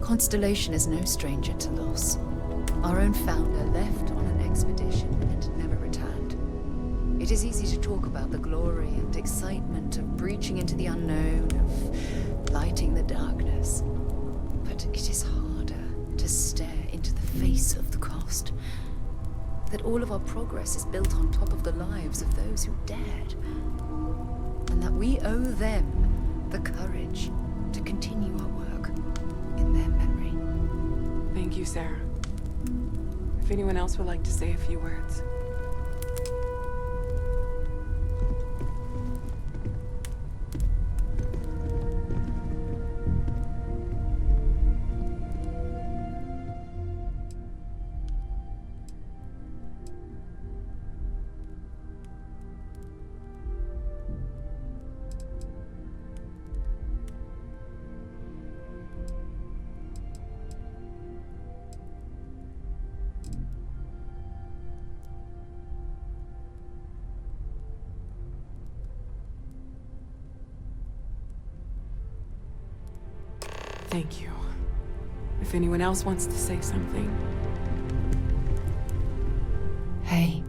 Constellation is no stranger to loss. Our own founder left on an expedition and never returned. It is easy to talk about the glory and excitement of breaching into the unknown, of lighting the darkness. But it is harder to stare into the face of the cost. That all of our progress is built on top of the lives of those who dared. And that we owe them the courage to continue our work in their memory. Thank you, Sarah. If anyone else would like to say a few words. Thank you. If anyone else wants to say something. Hey,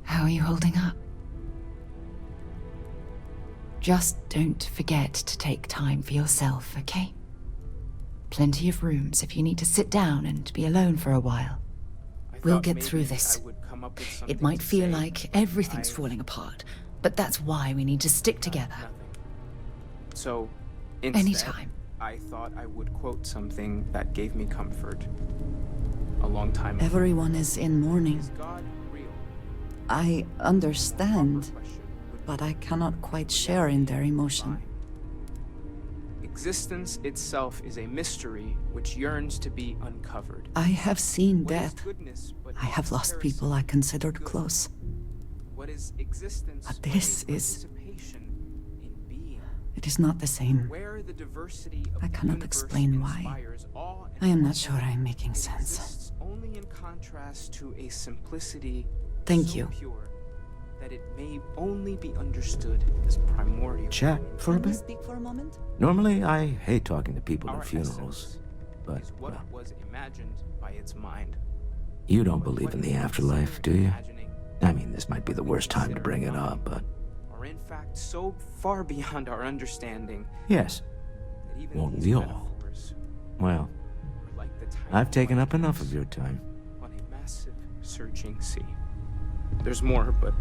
how are you holding up? Just don't forget to take time for yourself, okay? Plenty of rooms if you need to sit down and be alone for a while. We'll get through this. It might feel like everything's falling apart, but that's why we need to stick together. So, instead, anytime. I thought I would quote something that gave me comfort a long time ago. Everyone is in mourning. I understand, but I cannot quite share in their emotion. Existence itself is a mystery which yearns to be uncovered. I have seen death. I have lost people I considered close. What is existence? But this is... It is not the same. I cannot explain why. I am not sure I am making sense. Only in contrast to a simplicity Thank so you. pure that it may only be understood as primordial. Chat for a bit? Speak for a moment? Normally, I hate talking to people at funerals, Essence but is what was imagined by its mind. you don't believe in the afterlife, do you? I mean, this might be the worst time to bring it up, but... Are in fact so far beyond our understanding. Yes. That even Won't these we all? metaphors Well, are like the tiny I've taken up lightnings enough of your time. on a massive searching sea. There's more, but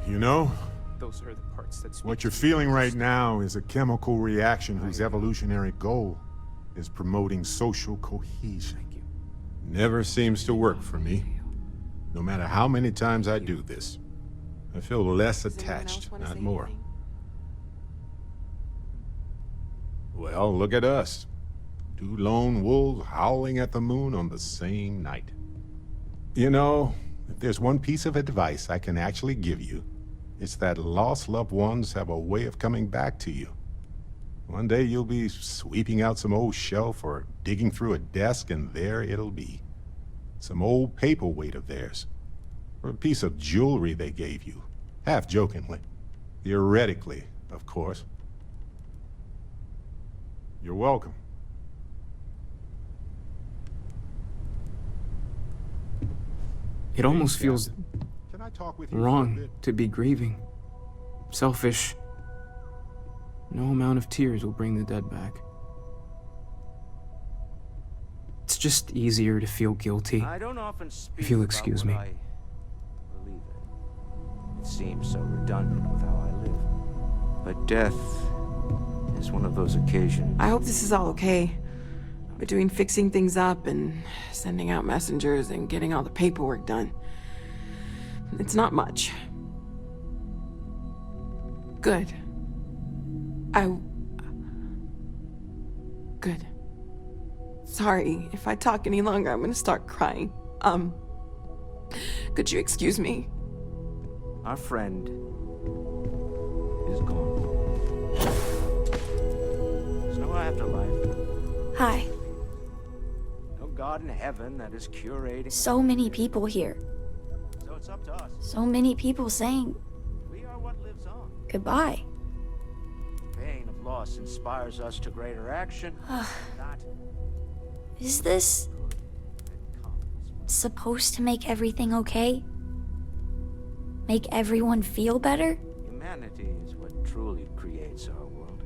You know, those are the parts that speak what you're to me. feeling right now is a chemical reaction whose evolutionary goal is promoting social cohesion. Never seems to work for me. No matter how many times I do this, I feel less attached, not more. Well, look at us. Two lone wolves howling at the moon on the same night. You know, if there's one piece of advice I can actually give you, it's that lost loved ones have a way of coming back to you. One day you'll be sweeping out some old shelf or digging through a desk, and there it'll be. Some old paperweight of theirs. Or a piece of jewelry they gave you. Half jokingly. Theoretically, of course. You're welcome. It almost feels wrong to be grieving. Selfish. No amount of tears will bring the dead back. It's just easier to feel guilty, I don't often speak if you'll about excuse what me. I believe in. It seems so redundant with how I live. But death is one of those occasions. I hope this is all okay. Between fixing things up and sending out messengers and getting all the paperwork done. It's not much. Good. Good. Sorry, if I talk any longer, I'm gonna start crying. Could you excuse me? Our friend is gone. There's no afterlife. Hi. No God in heaven that is curating. So many people here. So it's up to us. So many people saying We are what lives on. goodbye. Pain of loss inspires us to greater action. Not Is this supposed to make everything okay? Make everyone feel better? humanity is what truly creates our world.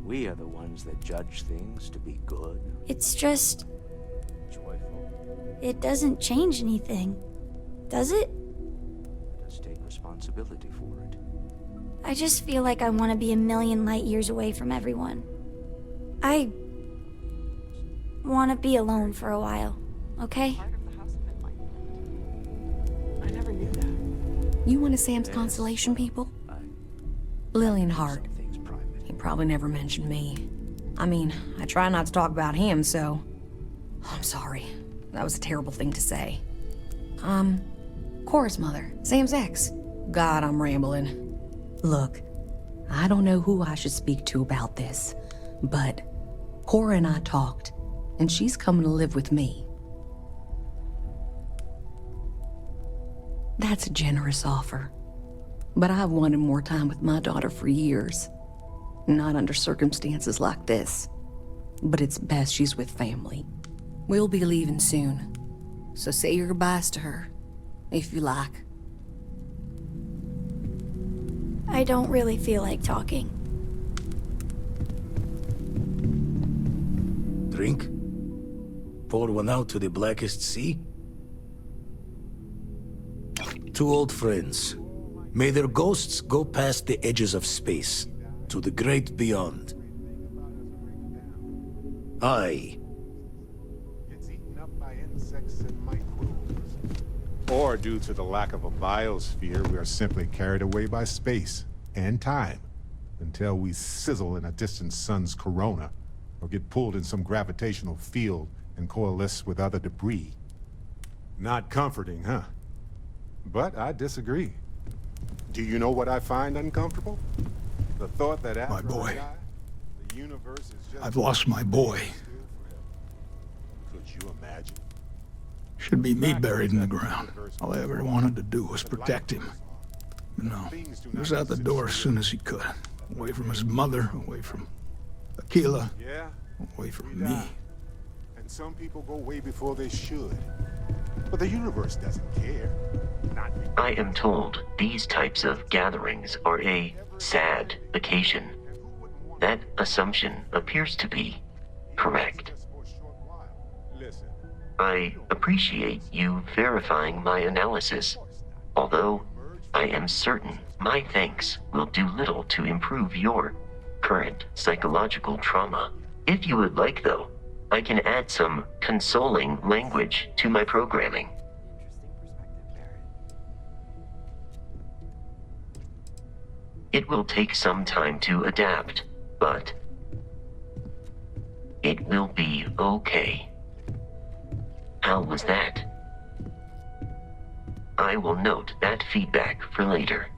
We are the ones that judge things to be good, It's just, joyful. it doesn't change anything, does it? Let us take responsibility for it. I just feel like I want to be a million light years away from everyone. I want to be alone for a while, okay? I never knew that. You one of Sam's constellation people? Lillian Hart. He probably never mentioned me. I mean, I try not to talk about him, so... I'm sorry. That was a terrible thing to say. Cora's mother, Sam's ex. God, I'm rambling. Look, I don't know who I should speak to about this, but Cora and I talked, and she's coming to live with me. That's a generous offer, but I've wanted more time with my daughter for years. Not under circumstances like this, but it's best she's with family. We'll be leaving soon, so say your goodbyes to her, if you like. I don't really feel like talking. Drink? Pour one out to the blackest sea? Two old friends. May their ghosts go past the edges of space, to the great beyond. I... Or due to the lack of a biosphere, we are simply carried away by space and time until we sizzle in a distant sun's corona or get pulled in some gravitational field and coalesce with other debris. Not comforting, huh? But I disagree. Do you know what I find uncomfortable? The thought that after My boy. I die, the universe is just... I've lost my boy. Could you imagine? Should be me buried in the ground. All I ever wanted to do was protect him. But no, he was out the door as soon as he could. Away from his mother, away from Aquila, away from me. And some people go way before they should. But the universe doesn't care. I am told these types of gatherings are a sad occasion. That assumption appears to be correct. I appreciate you verifying my analysis, although I am certain my thanks will do little to improve your current psychological trauma. If you would like, though, I can add some consoling language to my programming. It will take some time to adapt, but it will be okay. How was that? I will note that feedback for later.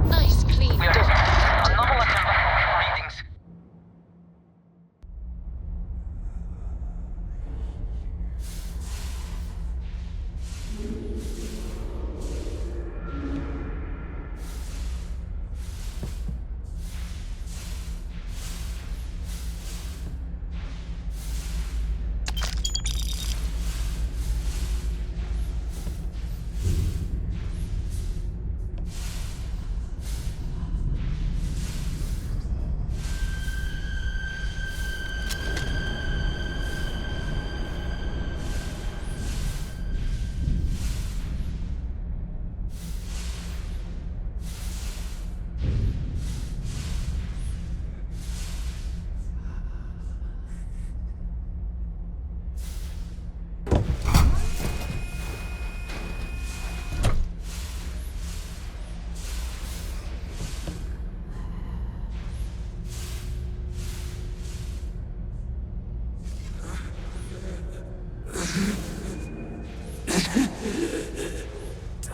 Nice, clean dot. Readings.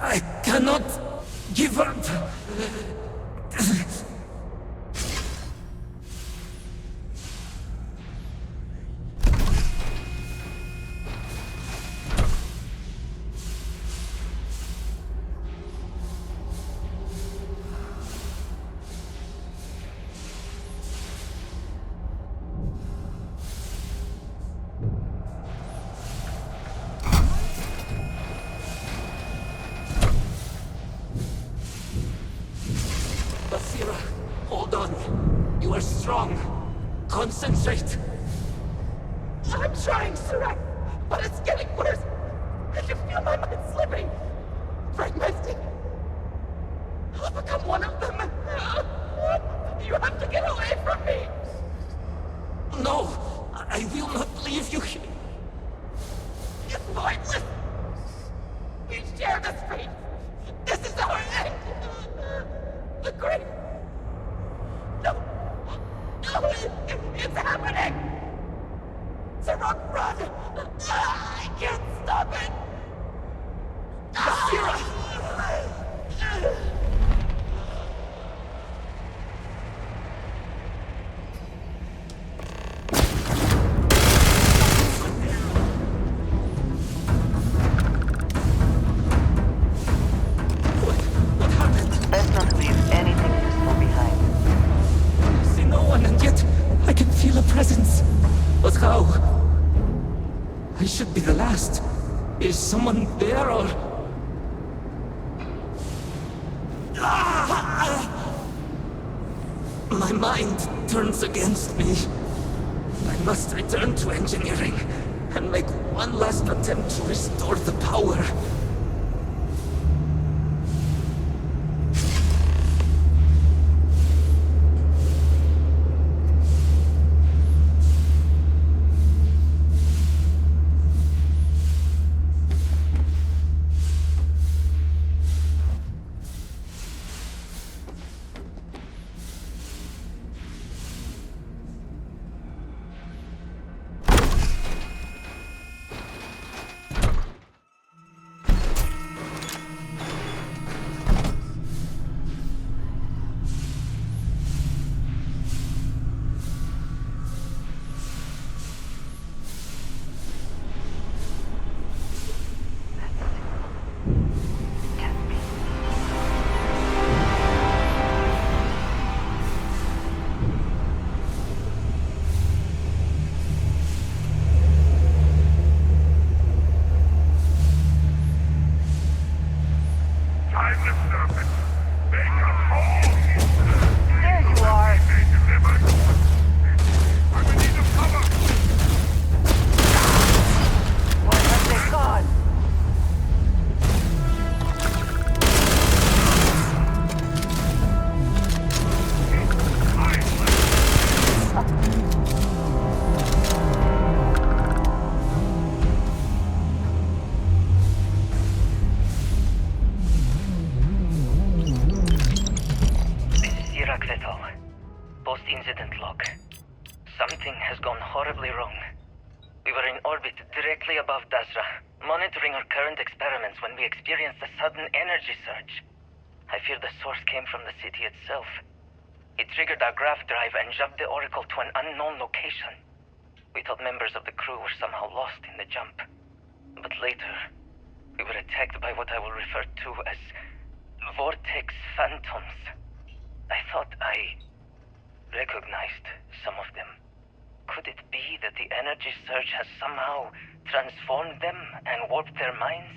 I cannot give up. Hold on. You are strong. Concentrate. I'm trying, Surak, but it's getting worse. I can feel my mind slipping. Fragmenting. I'll become one of them. You have to get away from me. No, I will not leave you here. It's pointless. We share this fate. This is our end. The great... No. No, it's happening. Surak, run. I can't stop it. Best not leave anything useful behind. I see no one, and yet I can feel a presence. But how? I should be the last. Is someone there, or... My mind turns against me. I must return to engineering and make one last attempt to restore the power. info. Post-incident log. Something has gone horribly wrong. We were in orbit directly above Dasra, monitoring our current experiments when we experienced a sudden energy surge. I fear the source came from the city itself. It triggered our graph drive and jumped the Oracle to an unknown location. We thought members of the crew were somehow lost in the jump. But later, we were attacked by what I will refer to as vortex phantoms. I thought I recognized some of them. Could it be that the energy surge has somehow transformed them and warped their minds?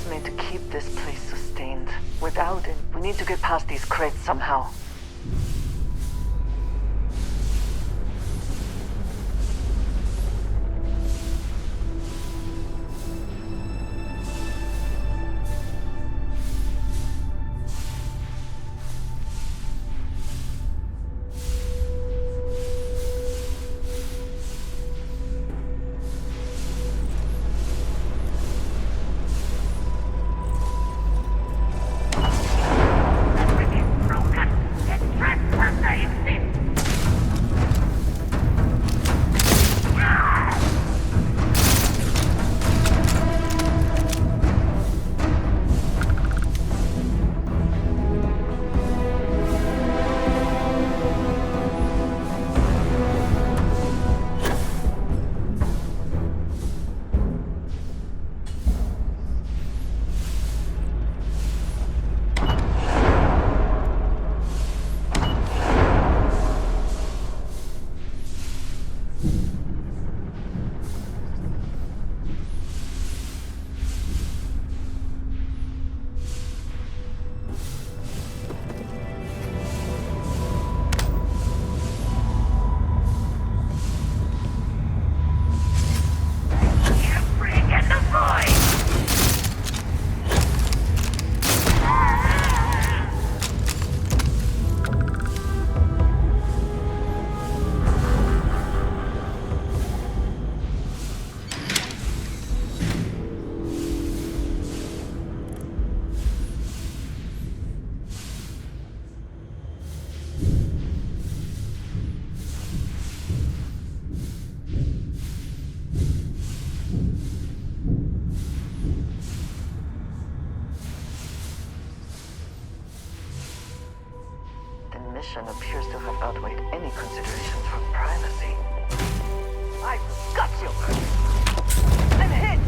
Made to keep this place sustained. Without it, we need to get past these crates somehow. Mission appears to have outweighed any considerations for privacy. I've got you! I'm hit!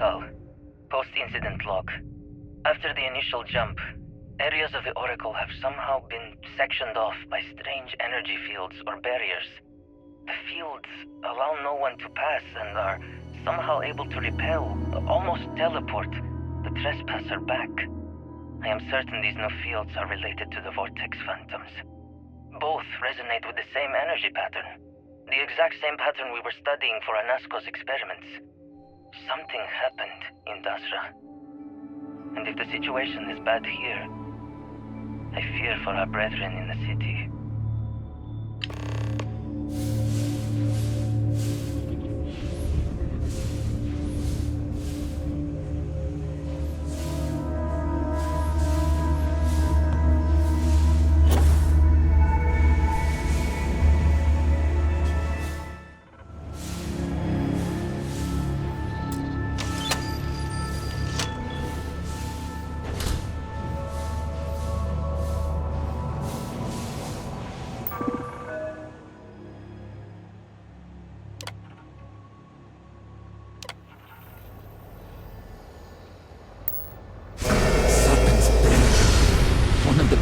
Vital. Post-incident log. After the initial jump, areas of the Oracle have somehow been sectioned off by strange energy fields or barriers. The fields allow no one to pass and are somehow able to repel, almost teleport, the trespasser back. I am certain these new fields are related to the Vortex Phantoms. Both resonate with the same energy pattern. The exact same pattern we were studying for Anasco's experiments. Something happened in Dasra. And if the situation is bad here, I fear for our brethren in the city.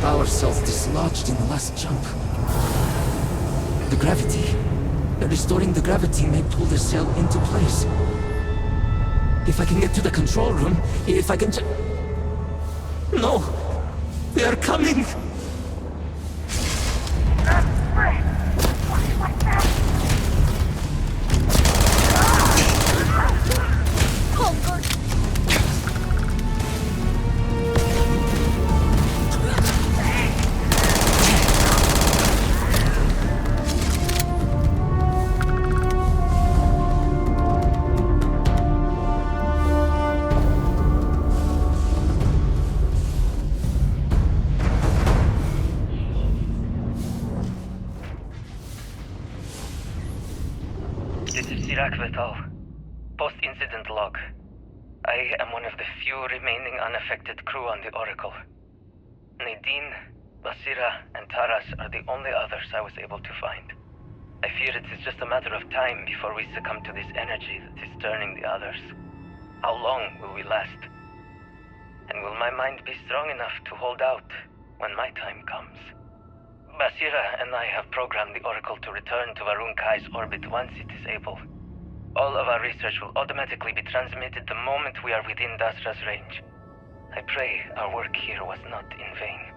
Power cells dislodged in the last jump. The gravity. Restoring the gravity may pull the cell into place. If I can get to the control room, if I can No! They are coming! Post-incident log. I am one of the few remaining unaffected crew on the Oracle. Nadine, Basira, and Taras are the only others I was able to find. I fear it is just a matter of time before we succumb to this energy that is turning the others. How long will we last? And will my mind be strong enough to hold out when my time comes? Basira and I have programmed the Oracle to return to Varun Kai's orbit once it is able. All of our research will automatically be transmitted the moment we are within Dasra's range. I pray our work here was not in vain.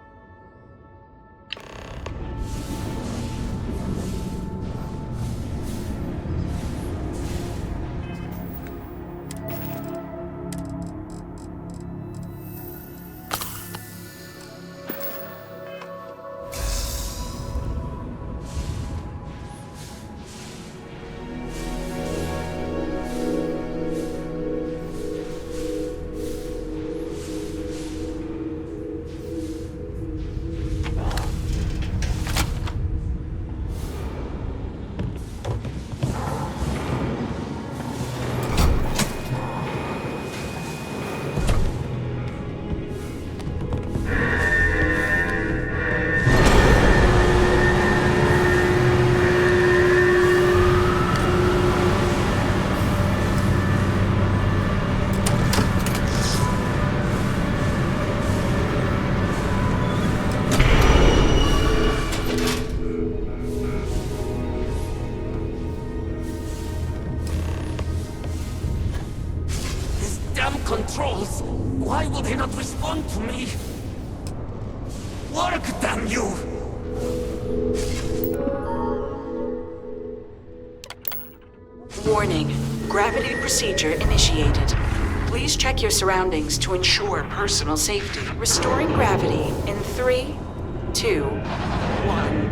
damn controls! Why will they not respond to me? Work, damn you! Warning. Gravity procedure initiated. Please check your surroundings to ensure personal safety. Restoring gravity in 3, 2, 1.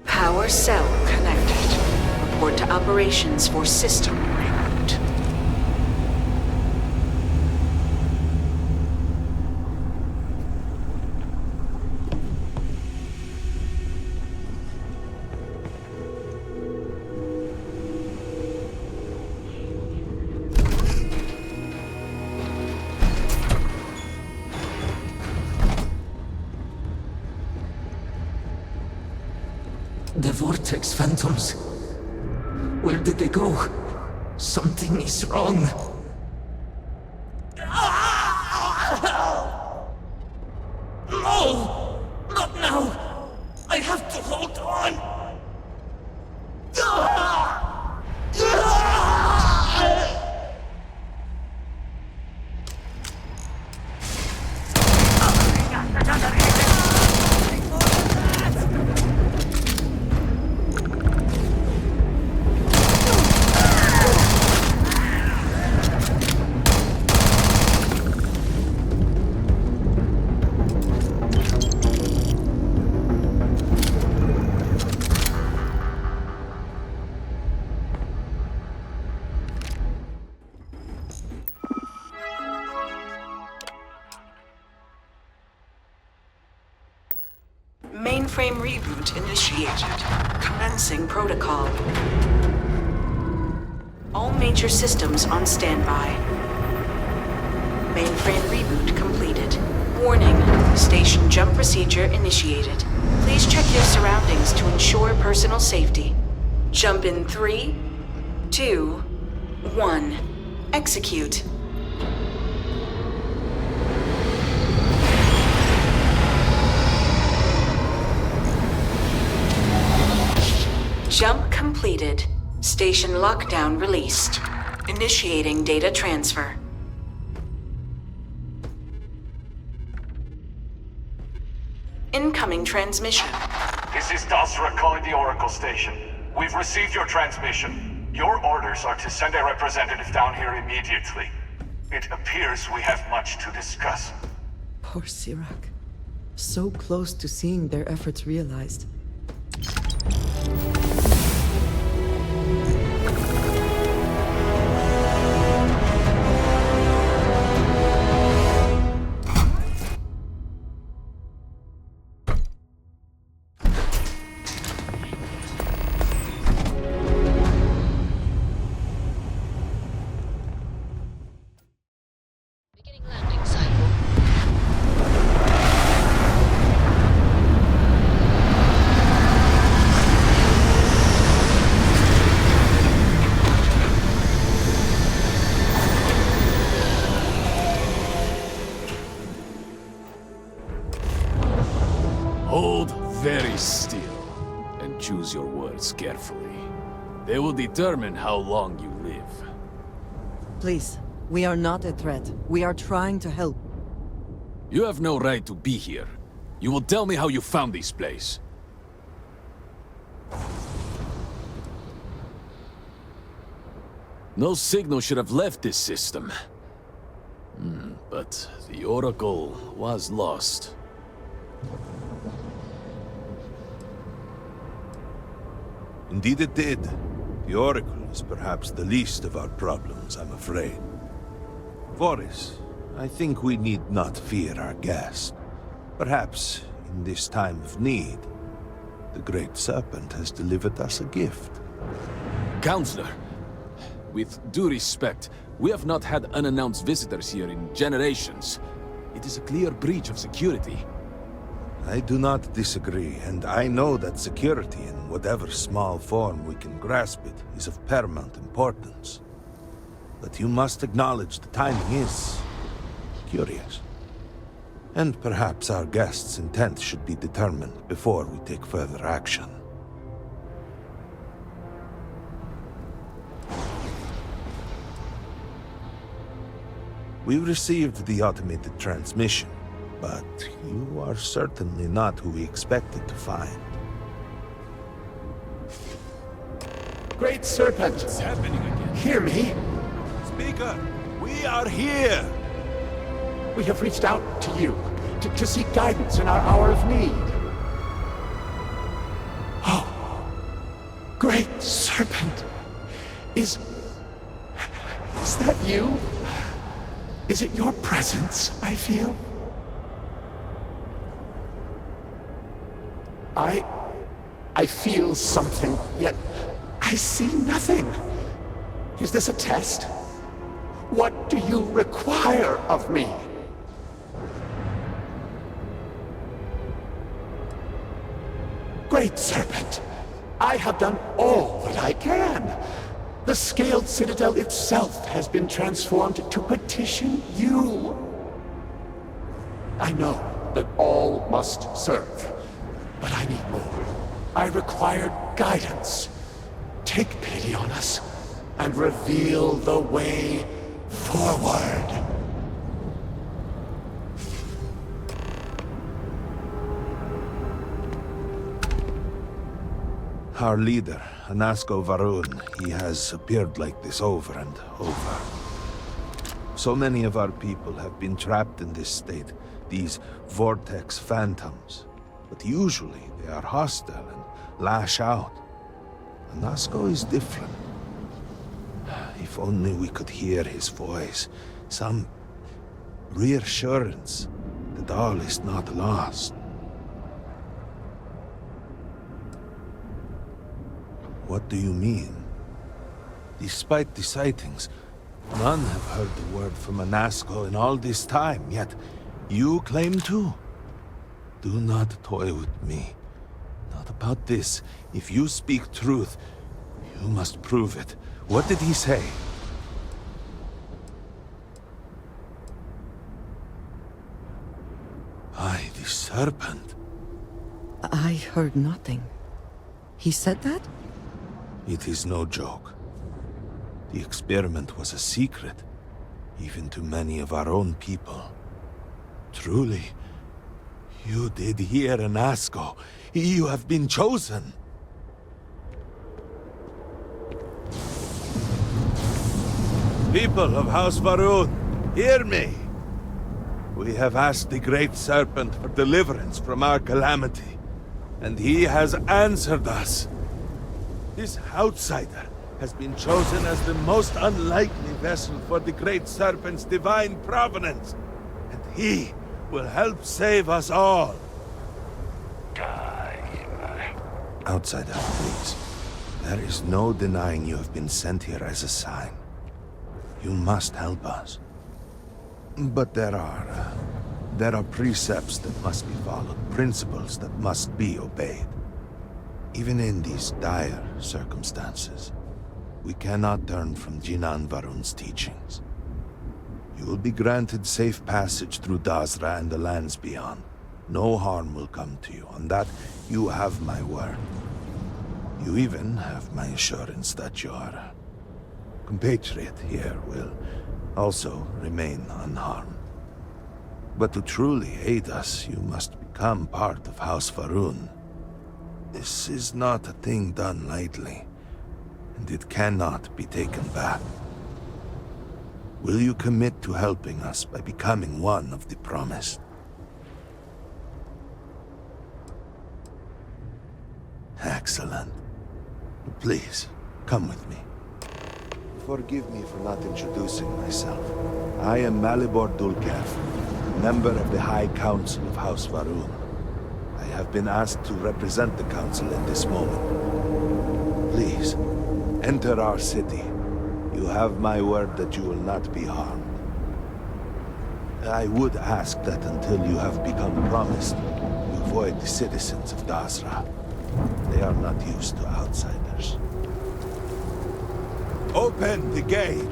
Power cell connected. Report to operations for system reboot. The Vortex Phantoms. Where did they go? Something is wrong. No! Not now! I have to hold on! Mainframe reboot initiated. Commencing protocol. All major systems on standby. Mainframe reboot completed. Warning. Station jump procedure initiated. Please check your surroundings to ensure personal safety. Jump in 3, 2, 1. Execute. Jump completed. Station lockdown released. Initiating data transfer. Incoming transmission. This is Dasra calling the Oracle Station. We've received your transmission. Your orders are to send a representative down here immediately. It appears we have much to discuss. Poor Sirac. So close to seeing their efforts realized. Hold very still and choose your words carefully. They will determine how long you live. Please, we are not a threat. We are trying to help. You have no right to be here. You will tell me how you found this place. No signal should have left this system. But the Oracle was lost. Indeed it did. The Oracle is perhaps the least of our problems, I'm afraid. Voris, I think we need not fear our guest. Perhaps, in this time of need, the Great Serpent has delivered us a gift. Counselor, with due respect, we have not had unannounced visitors here in generations. It is a clear breach of security. I do not disagree, and I know that security, in whatever small form we can grasp it, is of paramount importance. But you must acknowledge the timing is curious. And perhaps our guest's intent should be determined before we take further action. We received the automated transmission, but you are certainly not who we expected to find. Great Serpent! What's happening again? Hear me! Speaker, we are here! We have reached out to you, to seek guidance in our hour of need. Oh, Great Serpent! Is that you? Is it your presence I feel? I feel something, yet I see nothing. Is this a test? What do you require of me? Great Serpent, I have done all that I can. The Scaled Citadel itself has been transformed to petition you. I know that all must serve, but I need more. I require guidance. Take pity on us and reveal the way forward. Our leader, Anasko Varun, he has appeared like this over and over. So many of our people have been trapped in this state, these vortex phantoms. But usually they are hostile and lash out. Anasko is different. If only we could hear his voice, some reassurance that all is not lost. What do you mean? Despite the sightings, none have heard the word from Anasko in all this time, yet you claim to? Do not toy with me. Not about this. If you speak truth, you must prove it. What did he say? The serpent. I heard nothing. He said that? It is no joke. The experiment was a secret, even to many of our own people. Truly, you did hear Anasko. You have been chosen. People of House Varun, hear me. We have asked the Great Serpent for deliverance from our calamity, and he has answered us. This outsider has been chosen as the most unlikely vessel for the Great Serpent's divine providence, and he will help save us all. Outsider, please. There is no denying you have been sent here as a sign. You must help us. But there are precepts that must be followed, principles that must be obeyed. Even in these dire circumstances, we cannot turn from Jinan Varun's teachings. You will be granted safe passage through Dazra and the lands beyond. No harm will come to you. On that, you have my word. You even have my assurance that your compatriot here will also remain unharmed. But to truly aid us, you must become part of House Varun. This is not a thing done lightly, and it cannot be taken back. Will you commit to helping us by becoming one of the promised? Excellent. Please, come with me. Forgive me for not introducing myself. I am Malibor Dulkev, member of the High Council of House Varun. I have been asked to represent the Council in this moment. Please, enter our city. You have my word that you will not be harmed. I would ask that until you have become promised, you avoid the citizens of Dasra. They are not used to outsiders. Open the gate!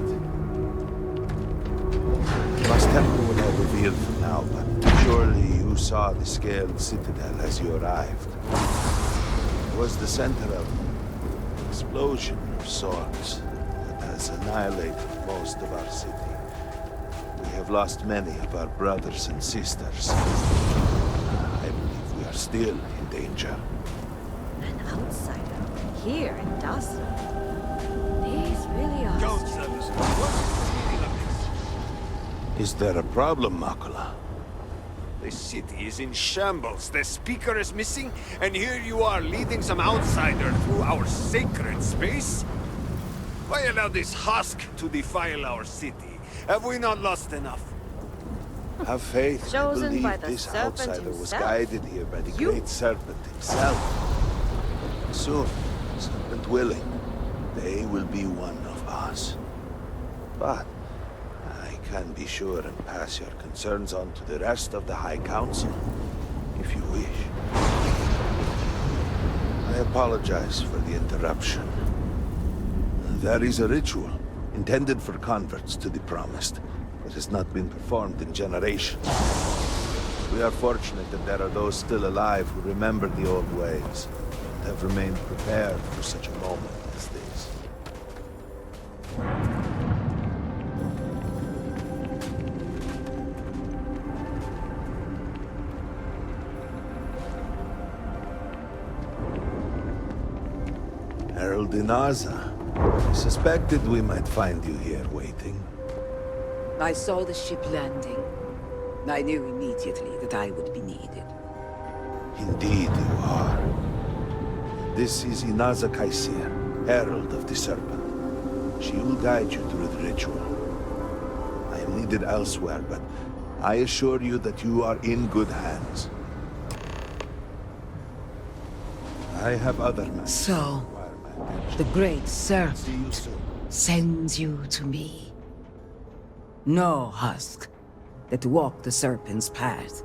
Must temple what I revealed for now, but surely you saw the scaled citadel as you arrived. It was the center of an explosion of sorts that has annihilated most of our city. We have lost many of our brothers and sisters. I believe we are still in danger. An outsider here in Dasra. These really are. Is there a problem, Makula? The city is in shambles. The speaker is missing, and here you are leading some outsider through our sacred space? Why allow this husk to defile our city? Have we not lost enough? Have faith. Chosen I believe by the this serpent outsider was himself? guided here by the great serpent himself. Soon, serpent willing, they will be one of us. But I can be sure and pass your concerns on to the rest of the High Council, if you wish. I apologize for the interruption. There is a ritual intended for converts to the Promised that has not been performed in generations. We are fortunate that there are those still alive who remember the old ways and have remained prepared for such a moment as this. Herald Inaza, I suspected we might find you here waiting. I saw the ship landing. I knew immediately that I would be needed. Indeed you are. This is Inaza Kaisir, Herald of the Serpent. She will guide you through the ritual. I am needed elsewhere, but I assure you that you are in good hands. I have other matters. So, the great serpent sends you to me. No husk that walk the serpent's path.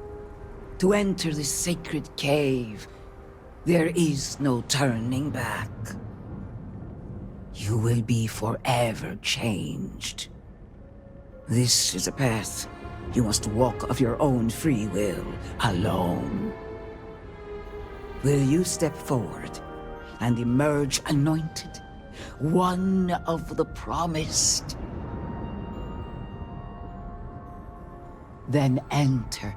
To enter the sacred cave, there is no turning back. You will be forever changed. This is a path you must walk of your own free will, alone. Will you step forward and emerge anointed, one of the promised? Then enter,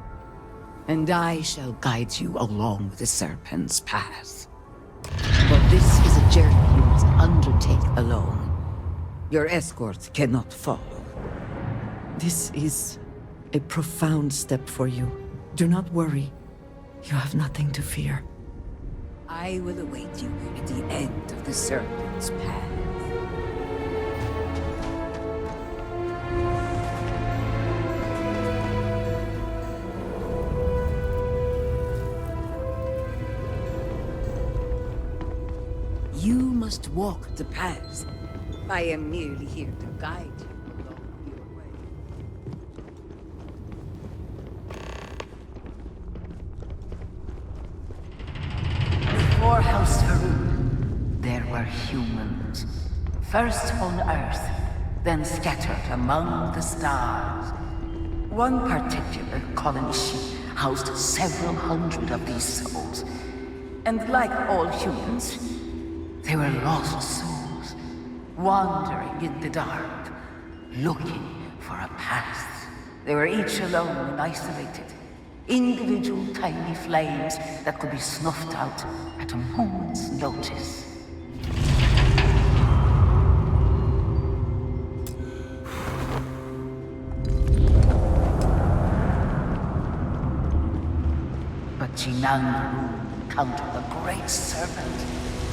and I shall guide you along the serpent's path. For this is a journey you must undertake alone. Your escort cannot follow. This is a profound step for you. Do not worry. You have nothing to fear. I will await you at the end of the serpent's path. You must walk the path. I am merely here to guide you along your way. Before House Varun, there were humans. First on Earth, then scattered among the stars. One particular colony ship housed several hundred of these souls. And like all humans, they were lost souls, wandering in the dark, looking for a path. They were each alone and isolated, individual tiny flames that could be snuffed out at a moment's notice. Jinan encountered the great serpent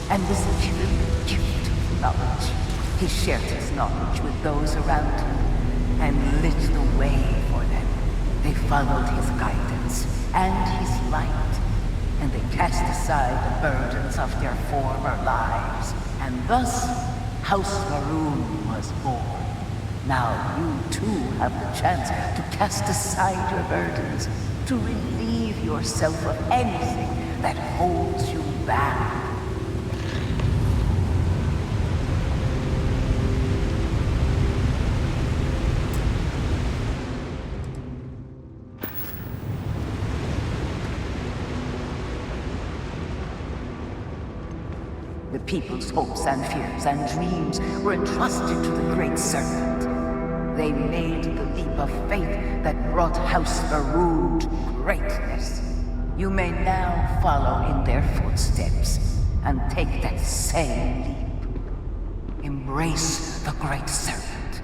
and was given the gift of knowledge. He shared his knowledge with those around him and lit the way for them. They followed his guidance and his light, and they cast aside the burdens of their former lives. And thus, House Varun was born. Now you too have the chance to cast aside your burdens, to relieve yourself of anything that holds you back. The people's hopes and fears and dreams were entrusted to the great serpent. They made the leap of faith that brought House Varun to greatness. You may now follow in their footsteps and take that same leap. Embrace the great serpent,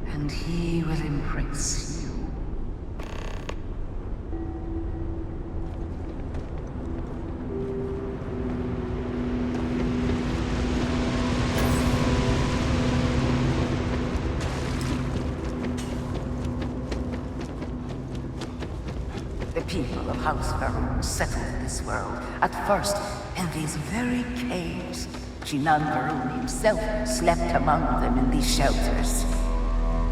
and he will embrace you. The people of House Varun settled this world, at first in these very caves. Jinan Varun himself slept among them in these shelters.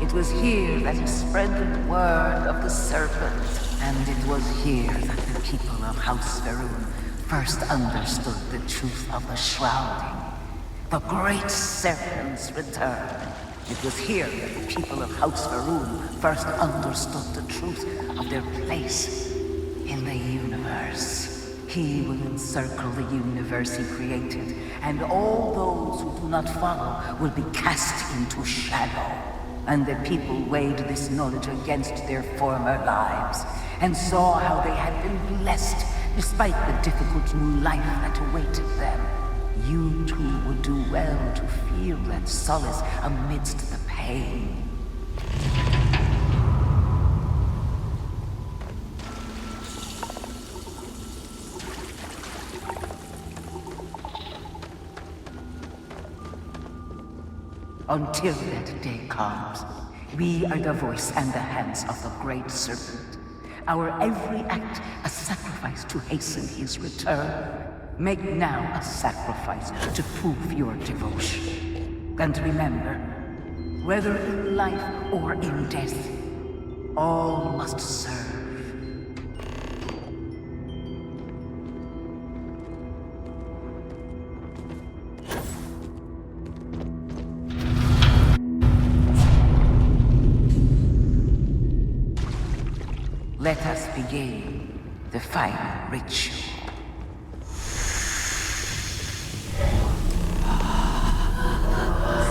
It was here that he spread the word of the serpent, and it was here that the people of House Varun first understood the truth of the shrouding, the great serpent's return. It was here that the people of House Varun first understood the truth of their place in the universe. He will encircle the universe he created, and all those who do not follow will be cast into shadow. And the people weighed this knowledge against their former lives, and saw how they had been blessed despite the difficult new life that awaited them. You too would do well to feel that solace amidst the pain. Until that day comes, we are the voice and the hands of the great serpent. Our every act a sacrifice to hasten his return. Make now a sacrifice to prove your devotion. And remember, whether in life or in death, all must serve. Let us begin the final ritual.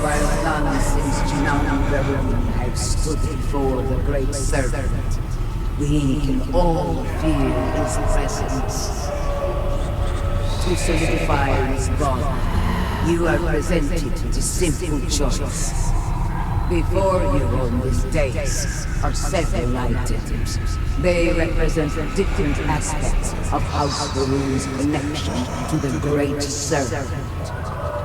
While none since Jinan Varun have stood before the great serpent, we can all feel his presence. To solidify his bond, you are presented the simple choice. Before you on this dais are several items. They represent different aspects of House Varun's connection to the great serpent.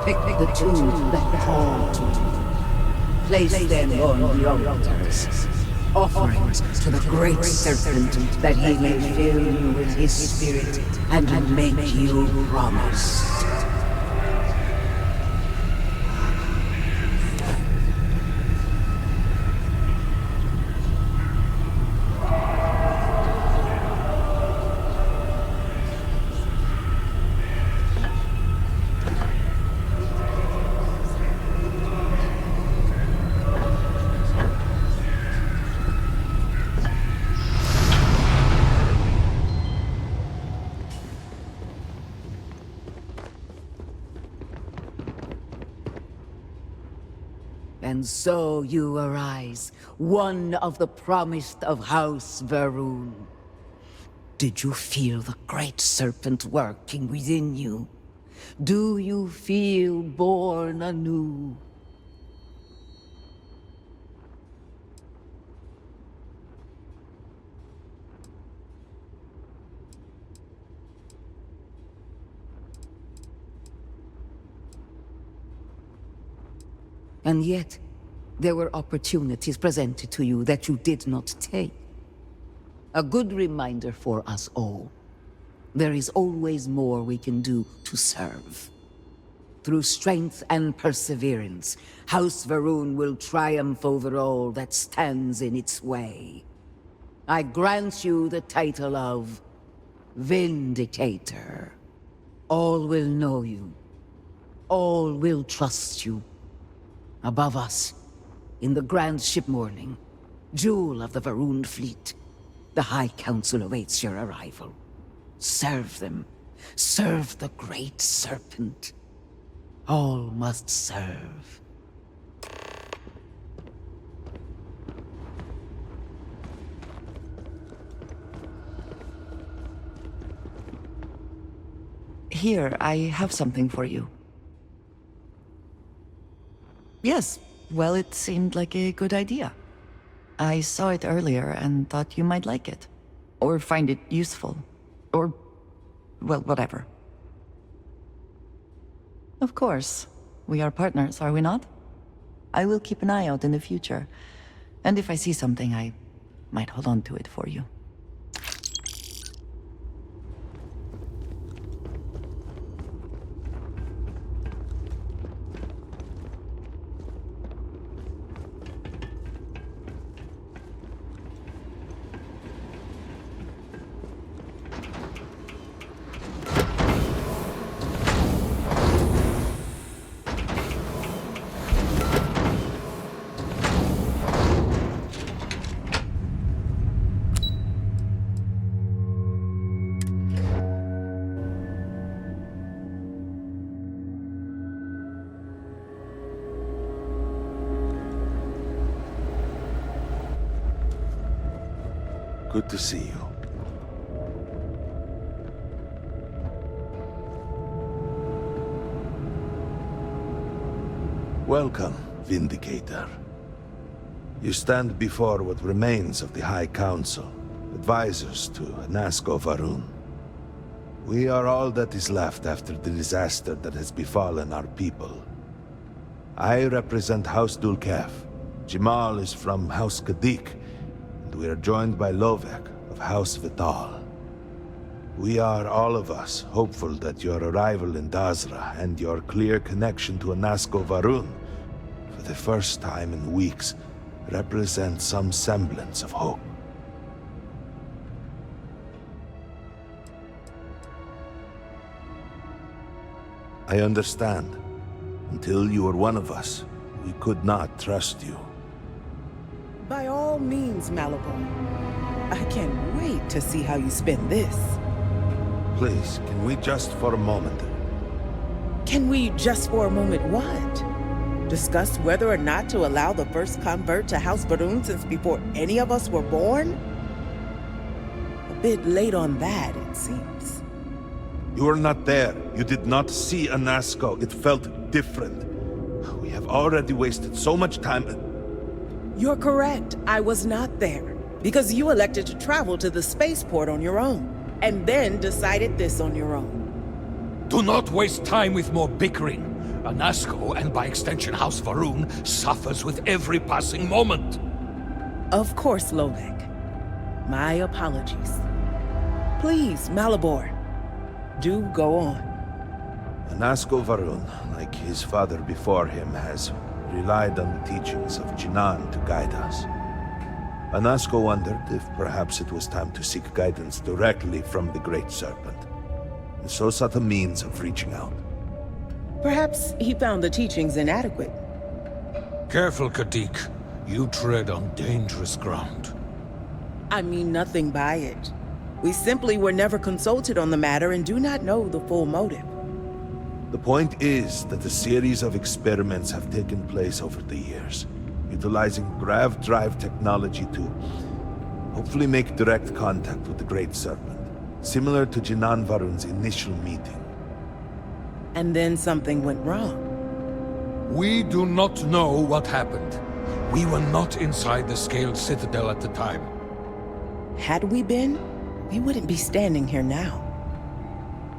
Pick the two that call to you. Place them on the altars. Offerings to the great serpent that he may fill you with his spirit and make you promise. And so you arise, one of the promised of House Varun. Did you feel the great serpent working within you? Do you feel born anew? And yet, there were opportunities presented to you that you did not take. A good reminder for us all. There is always more we can do to serve. Through strength and perseverance, House Va'ruun will triumph over all that stands in its way. I grant you the title of Vindicator. All will know you. All will trust you. Above us, in the grand ship morning, jewel of the Va'ruun fleet, the High Council awaits your arrival. Serve them. Serve the Great Serpent. All must serve. Here, I have something for you. Yes, well, it seemed like a good idea. I saw it earlier and thought you might like it. Or find it useful. Or, well, whatever. Of course. We are partners, are we not? I will keep an eye out in the future. And if I see something, I might hold on to it for you. Good to see you. Welcome, Vindicator. You stand before what remains of the High Council, advisors to Nazgo Va'ruun. We are all that is left after the disaster that has befallen our people. I represent House Dulkef. Jamal is from House Kadik, and we are joined by Lovek of House Vital. We are, all of us, hopeful that your arrival in Dazra and your clear connection to Nazgo Va'ruun, for the first time in weeks, represent some semblance of hope. I understand. Until you were one of us, we could not trust you. By all means, Malabon. I can't wait to see how you spend this. Please, can we just for a moment? Can we just for a moment what? Discuss whether or not to allow the first convert to House Va'ruun since before any of us were born? A bit late on that, it seems. You were not there. You did not see a Nazgo. It felt different. We have already wasted so much time. You're correct. I was not there. Because you elected to travel to the spaceport on your own. And then decided this on your own. Do not waste time with more bickering. A Nazgo, and by extension House Va'ruun, suffers with every passing moment. Of course, Lovek. My apologies. Please, Malabor. Do go on. Nazgo Va'ruun, like his father before him, has relied on the teachings of Jinan to guide us. Nazgo wondered if perhaps it was time to seek guidance directly from the Great Serpent, and so sought a means of reaching out. Perhaps he found the teachings inadequate. Careful, Kadik. You tread on dangerous ground. I mean nothing by it. We simply were never consulted on the matter and do not know the full motive. The point is that a series of experiments have taken place over the years, utilizing grav drive technology to hopefully make direct contact with the Great Serpent, similar to Jinan Va'ruun's initial meeting. And then something went wrong. We do not know what happened. We were not inside the Scaled Citadel at the time. Had we been, we wouldn't be standing here now.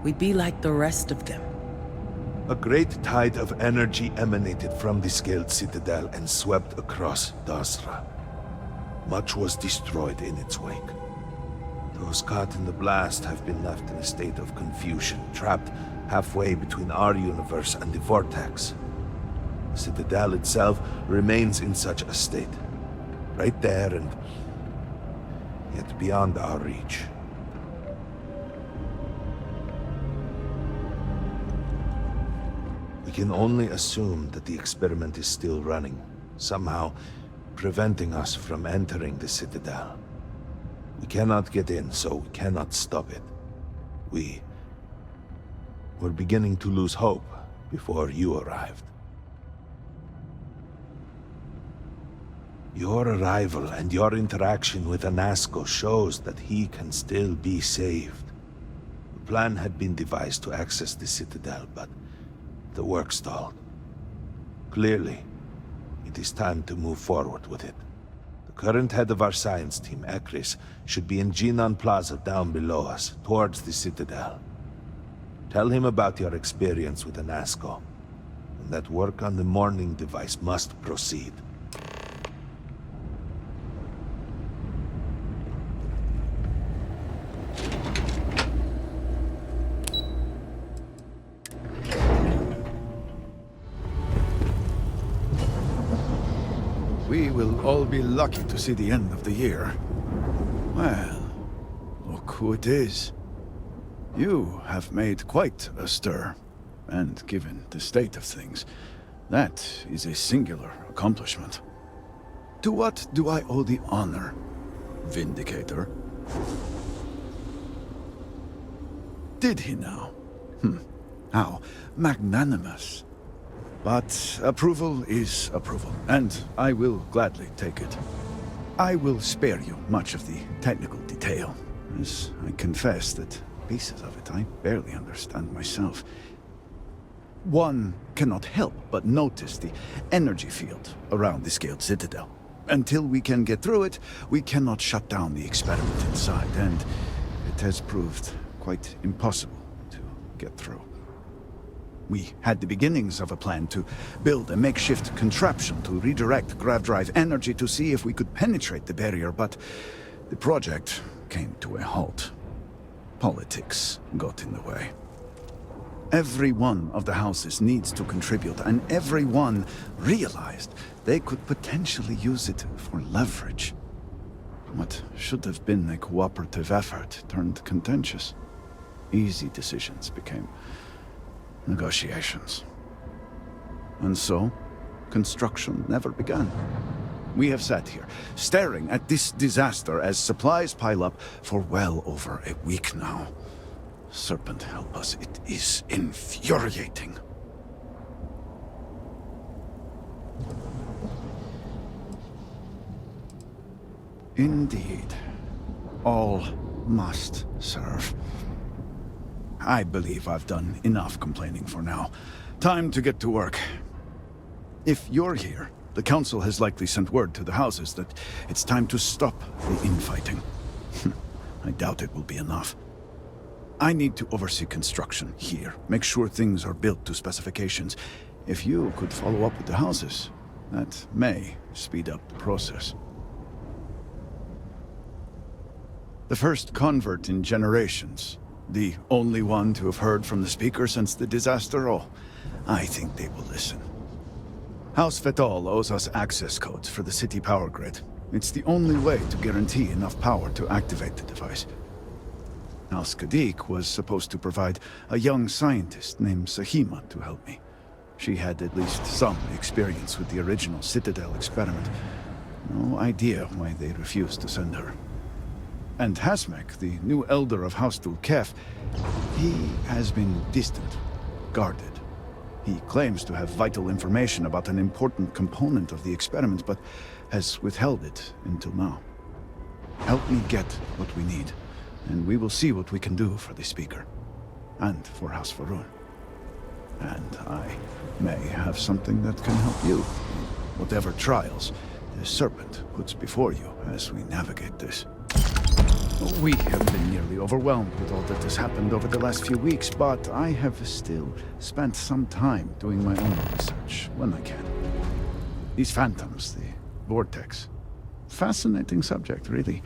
We'd be like the rest of them. A great tide of energy emanated from the scaled citadel and swept across Dasra. Much was destroyed in its wake. Those caught in the blast have been left in a state of confusion, trapped halfway between our universe and the Vortex. The citadel itself remains in such a state. Right there and yet beyond our reach. We can only assume that the experiment is still running, somehow preventing us from entering the citadel. We cannot get in, so we cannot stop it. We were beginning to lose hope before you arrived. Your arrival and your interaction with Anasco shows that he can still be saved. The plan had been devised to access the citadel, but the work stalled. Clearly, it is time to move forward with it. The current head of our science team, Ekris, should be in Jinan Plaza down below us, towards the citadel. Tell him about your experience with Anasco, and that work on the morning device must proceed. We will all be lucky to see the end of the year. Well, look who it is. You have made quite a stir, and given the state of things, that is a singular accomplishment. To what do I owe the honor, Vindicator? Did he now? How magnanimous. But approval is approval, and I will gladly take it. I will spare you much of the technical detail, as I confess that pieces of it I barely understand myself. One cannot help but notice the energy field around the scaled citadel. Until we can get through it, we cannot shut down the experiment inside, and it has proved quite impossible to get through. We had the beginnings of a plan to build a makeshift contraption to redirect grav drive energy to see if we could penetrate the barrier, but the project came to a halt. Politics got in the way. Every one of the houses needs to contribute, and everyone realized they could potentially use it for leverage. What should have been a cooperative effort turned contentious. Easy decisions became negotiations. And so, construction never began. We have sat here, staring at this disaster as supplies pile up for well over a week now. Serpent help us, it is infuriating. Indeed. All must serve. I believe I've done enough complaining for now. Time to get to work. If you're here, the Council has likely sent word to the houses that it's time to stop the infighting. I doubt it will be enough. I need to oversee construction here, make sure things are built to specifications. If you could follow up with the houses, that may speed up the process. The first convert in generations. The only one to have heard from the speaker since the disaster? Oh, I think they will listen. House Vetol owes us access codes for the city power grid. It's the only way to guarantee enough power to activate the device. House Kadik was supposed to provide a young scientist named Sahima to help me. She had at least some experience with the original Citadel experiment. No idea why they refused to send her. And Hasmek, the new elder of House Dulkef, he has been distant, guarded. He claims to have vital information about an important component of the experiment, but has withheld it until now. Help me get what we need, and we will see what we can do for the Speaker, and for House Va'ruun. And I may have something that can help you, in whatever trials the Serpent puts before you as we navigate this. We have been nearly overwhelmed with all that has happened over the last few weeks, but I have still spent some time doing my own research when I can. These phantoms, the vortex. Fascinating subject, really.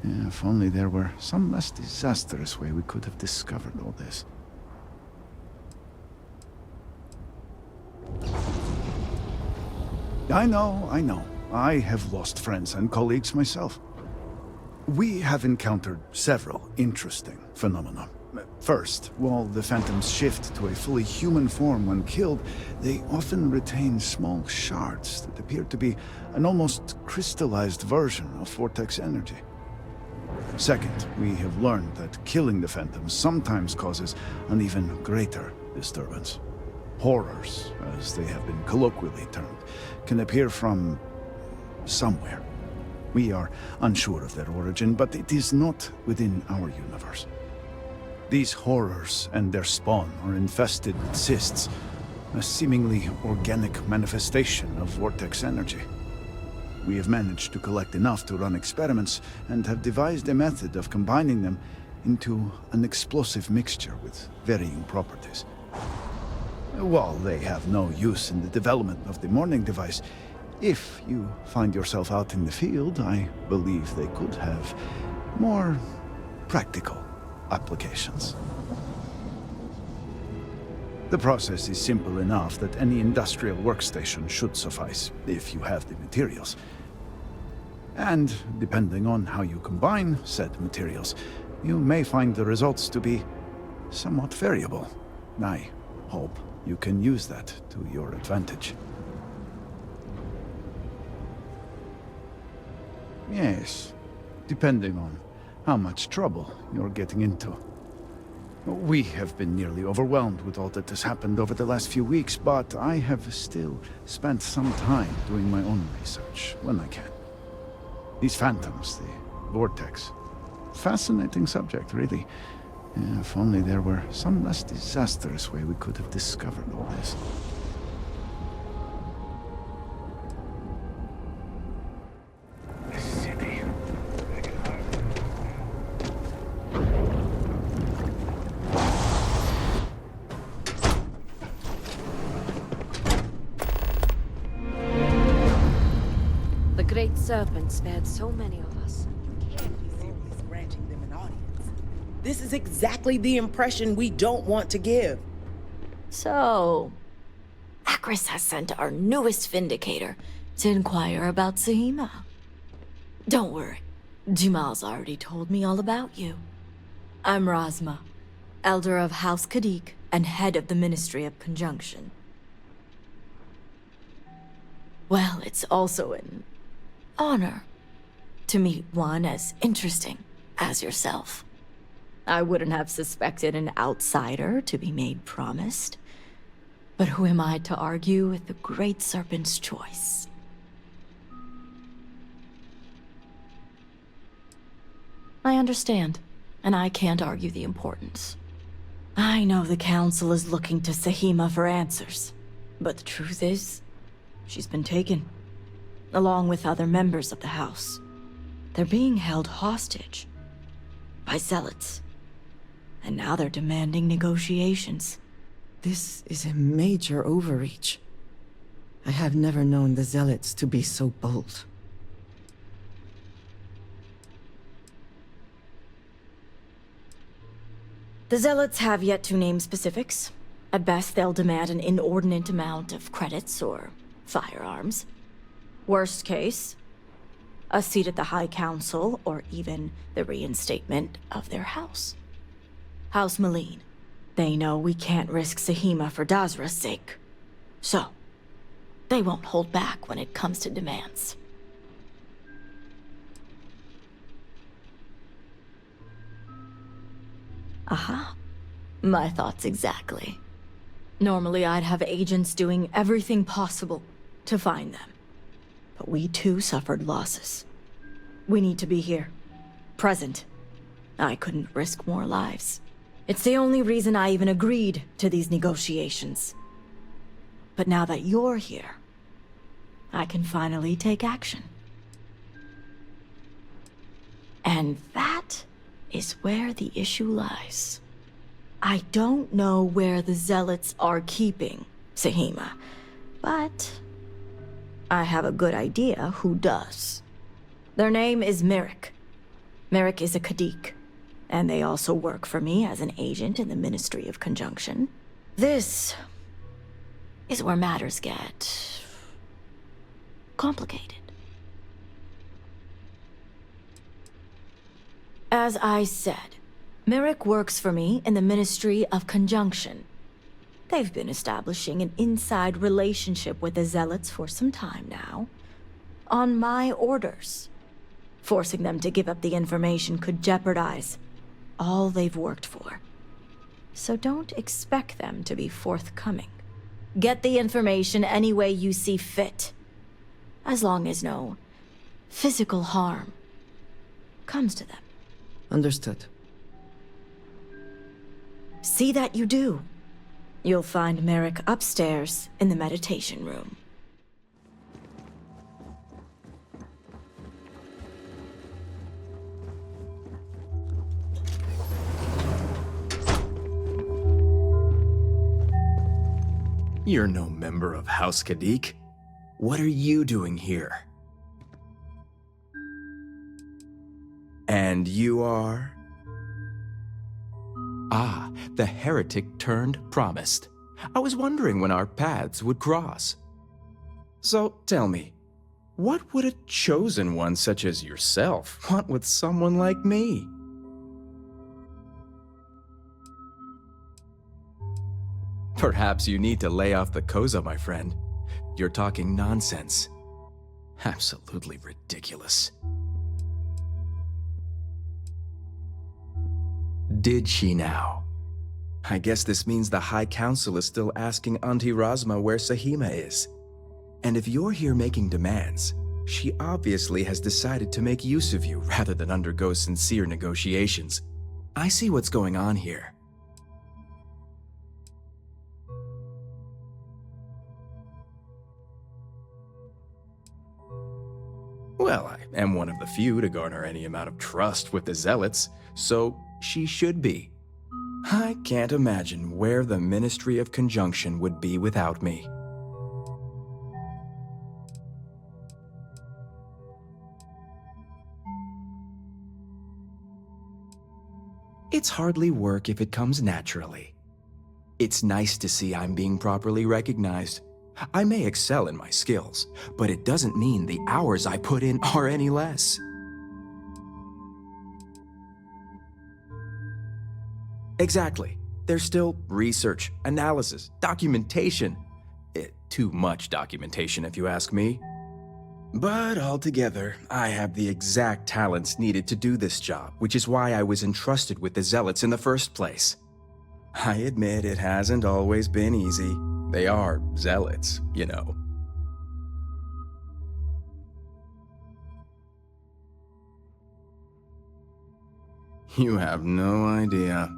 If only there were some less disastrous way we could have discovered all this. I know. I have lost friends and colleagues myself. We have encountered several interesting phenomena. First, while the phantoms shift to a fully human form when killed, they often retain small shards that appear to be an almost crystallized version of vortex energy. Second, we have learned that killing the phantoms sometimes causes an even greater disturbance. Horrors, as they have been colloquially termed, can appear from somewhere. We are unsure of their origin, but it is not within our universe. These horrors and their spawn are infested with cysts, a seemingly organic manifestation of vortex energy. We have managed to collect enough to run experiments and have devised a method of combining them into an explosive mixture with varying properties. While they have no use in the development of the morning device, if you find yourself out in the field, I believe they could have more practical applications. The process is simple enough that any industrial workstation should suffice, if you have the materials. And, depending on how you combine said materials, you may find the results to be somewhat variable. I hope you can use that to your advantage. Yes, depending on how much trouble you're getting into. We have been nearly overwhelmed with all that has happened over the last few weeks, but I have still spent some time doing my own research when I can. These phantoms, the vortex. Fascinating subject, really. If only there were some less disastrous way we could have discovered all this. The great serpent spared so many of us. Granting them an audience. This is exactly the impression we don't want to give. So, Akris has sent our newest Vindicator to inquire about Sahima. Don't worry, Jamal's already told me all about you. I'm Razma, Elder of House Kadik and head of the Ministry of Conjunction. Well, it's also an honor to meet one as interesting as yourself. I wouldn't have suspected an outsider to be made promised, but who am I to argue with the Great Serpent's choice? I understand, and I can't argue the importance. I know the Council is looking to Sahima for answers, but the truth is, she's been taken, along with other members of the House. They're being held hostage by zealots, and now they're demanding negotiations. This is a major overreach. I have never known the zealots to be so bold. The zealots have yet to name specifics. At best, they'll demand an inordinate amount of credits or firearms. Worst case, a seat at the High Council or even the reinstatement of their house. House Maleen. They know we can't risk Sahima for Dazra's sake. So, they won't hold back when it comes to demands. Aha. My thoughts exactly. Normally I'd have agents doing everything possible to find them. But we too suffered losses. We need to be here. Present. I couldn't risk more lives. It's the only reason I even agreed to these negotiations. But now that you're here, I can finally take action. And that is where the issue lies. I don't know where the Zealots are keeping Sahima, but I have a good idea who does. Their name is Merrick. Merrick is a Kadik, and they also work for me as an agent in the Ministry of Conjunction. This is where matters get complicated. As I said, Merrick works for me in the Ministry of Conjunction. They've been establishing an inside relationship with the Zealots for some time now, on my orders. Forcing them to give up the information could jeopardize all they've worked for. So don't expect them to be forthcoming. Get the information any way you see fit, as long as no physical harm comes to them. Understood. See that you do. You'll find Merrick upstairs in the meditation room. You're no member of House Kadik. What are you doing here? And you are? Ah, the heretic turned promised. I was wondering when our paths would cross. So tell me, what would a chosen one such as yourself want with someone like me? Perhaps you need to lay off the koza, my friend. You're talking nonsense. Absolutely ridiculous. Did she now? I guess this means the High Council is still asking Auntie Razma where Sahima is. And if you're here making demands, she obviously has decided to make use of you rather than undergo sincere negotiations. I see what's going on here. Well, I am one of the few to garner any amount of trust with the Zealots, so she should be. I can't imagine where the Ministry of Conjunction would be without me. It's hardly work if it comes naturally. It's nice to see I'm being properly recognized. I may excel in my skills, but it doesn't mean the hours I put in are any less. Exactly. There's still research, analysis, documentation. Too much documentation, if you ask me. But altogether, I have the exact talents needed to do this job, which is why I was entrusted with the Zealots in the first place. I admit it hasn't always been easy. They are Zealots, you know. You have no idea.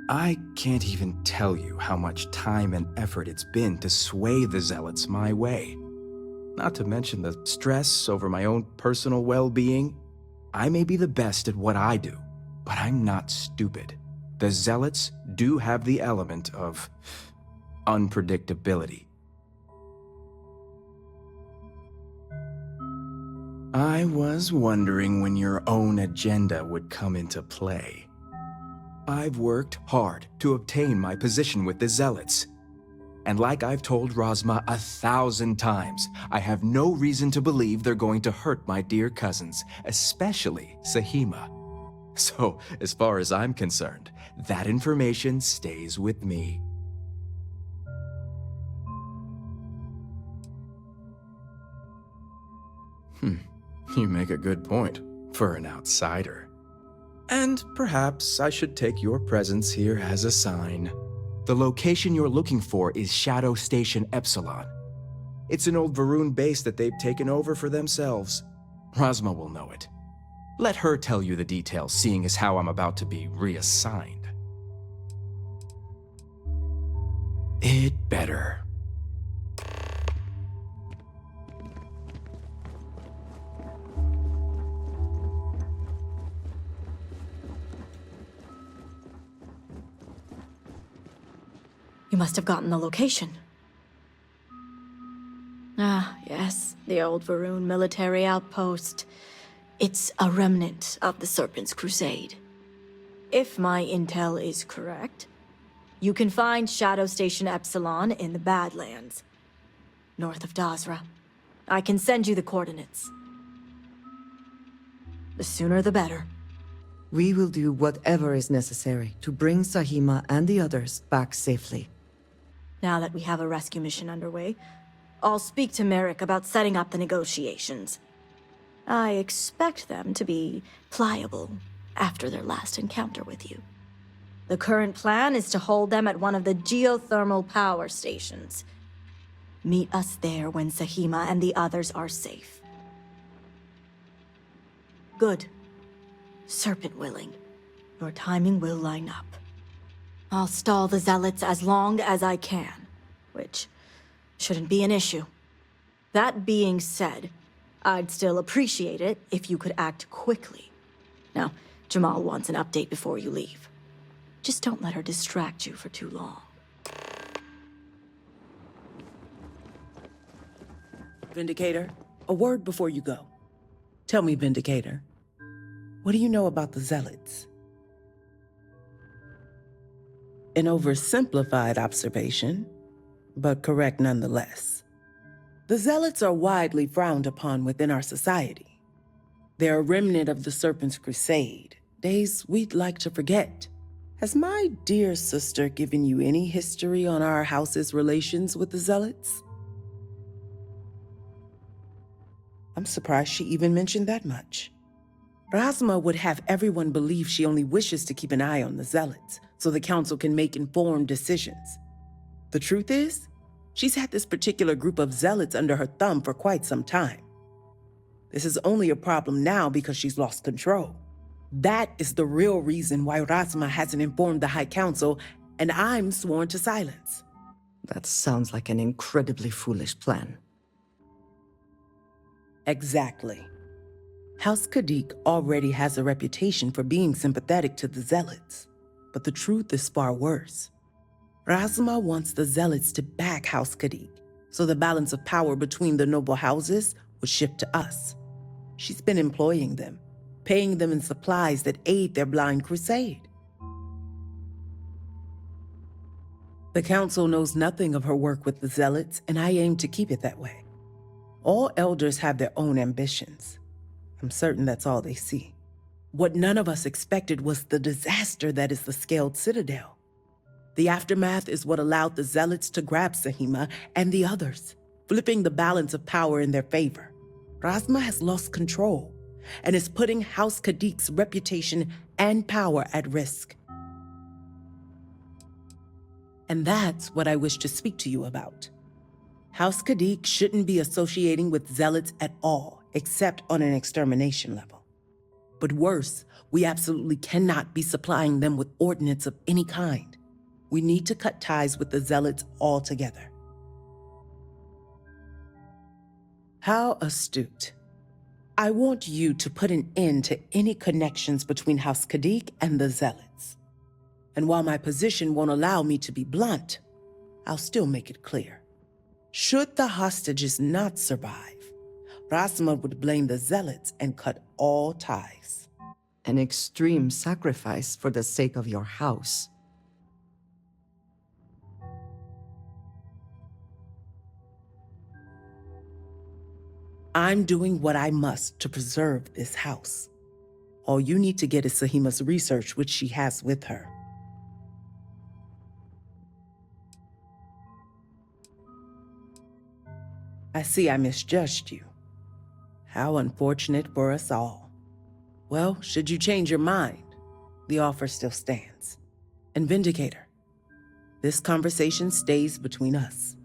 I can't even tell you how much time and effort it's been to sway the Zealots my way. Not to mention the stress over my own personal well-being. I may be the best at what I do, but I'm not stupid. The Zealots do have the element of unpredictability. I was wondering when your own agenda would come into play. I've worked hard to obtain my position with the Zealots. And like I've told Razma 1,000 times, I have no reason to believe they're going to hurt my dear cousins, especially Sahima. So, as far as I'm concerned, that information stays with me. You make a good point, for an outsider. And perhaps I should take your presence here as a sign. The location you're looking for is Shadow Station Epsilon. It's an old Varun base that they've taken over for themselves. Razma will know it. Let her tell you the details, seeing as how I'm about to be reassigned. It better. You must have gotten the location. Ah, yes, the old Varun military outpost. It's a remnant of the Serpent's Crusade. If my intel is correct, you can find Shadow Station Epsilon in the Badlands, north of Dasra. I can send you the coordinates. The sooner the better. We will do whatever is necessary to bring Sahima and the others back safely. Now that we have a rescue mission underway, I'll speak to Merrick about setting up the negotiations. I expect them to be pliable after their last encounter with you. The current plan is to hold them at one of the geothermal power stations. Meet us there when Sahima and the others are safe. Good. Serpent willing, your timing will line up. I'll stall the Zealots as long as I can, which shouldn't be an issue. That being said, I'd still appreciate it if you could act quickly. Now, Jamal wants an update before you leave. Just don't let her distract you for too long. Vindicator, a word before you go. Tell me, Vindicator, what do you know about the Zealots? An oversimplified observation, but correct nonetheless. The Zealots are widely frowned upon within our society. They're a remnant of the Serpent's Crusade, days we'd like to forget. Has my dear sister given you any history on our house's relations with the Zealots? I'm surprised she even mentioned that much. Razma would have everyone believe she only wishes to keep an eye on the Zealots, so the Council can make informed decisions. The truth is, she's had this particular group of Zealots under her thumb for quite some time. This is only a problem now because she's lost control. That is the real reason why Razma hasn't informed the High Council, and I'm sworn to silence. That sounds like an incredibly foolish plan. Exactly. House Kadik already has a reputation for being sympathetic to the Zealots, but the truth is far worse. Razma wants the Zealots to back House Kadik, so the balance of power between the noble houses would shift to us. She's been employing them, paying them in supplies that aid their blind crusade. The Council knows nothing of her work with the Zealots, and I aim to keep it that way. All elders have their own ambitions. I'm certain that's all they see. What none of us expected was the disaster that is the Scaled Citadel. The aftermath is what allowed the Zealots to grab Sahima and the others, flipping the balance of power in their favor. Razma has lost control and is putting House Kadik's reputation and power at risk. And that's what I wish to speak to you about. House Kadik shouldn't be associating with Zealots at all, except on an extermination level. But worse, we absolutely cannot be supplying them with ordnance of any kind. We need to cut ties with the Zealots altogether. How astute. I want you to put an end to any connections between House Kadik and the Zealots. And while my position won't allow me to be blunt, I'll still make it clear. Should the hostages not survive, Razma would blame the Zealots and cut all ties. An extreme sacrifice for the sake of your house. I'm doing what I must to preserve this house. All you need to get is Sahima's research, which she has with her. I see I misjudged you. How unfortunate for us all. Well, should you change your mind, the offer still stands. And Vindicator, this conversation stays between us.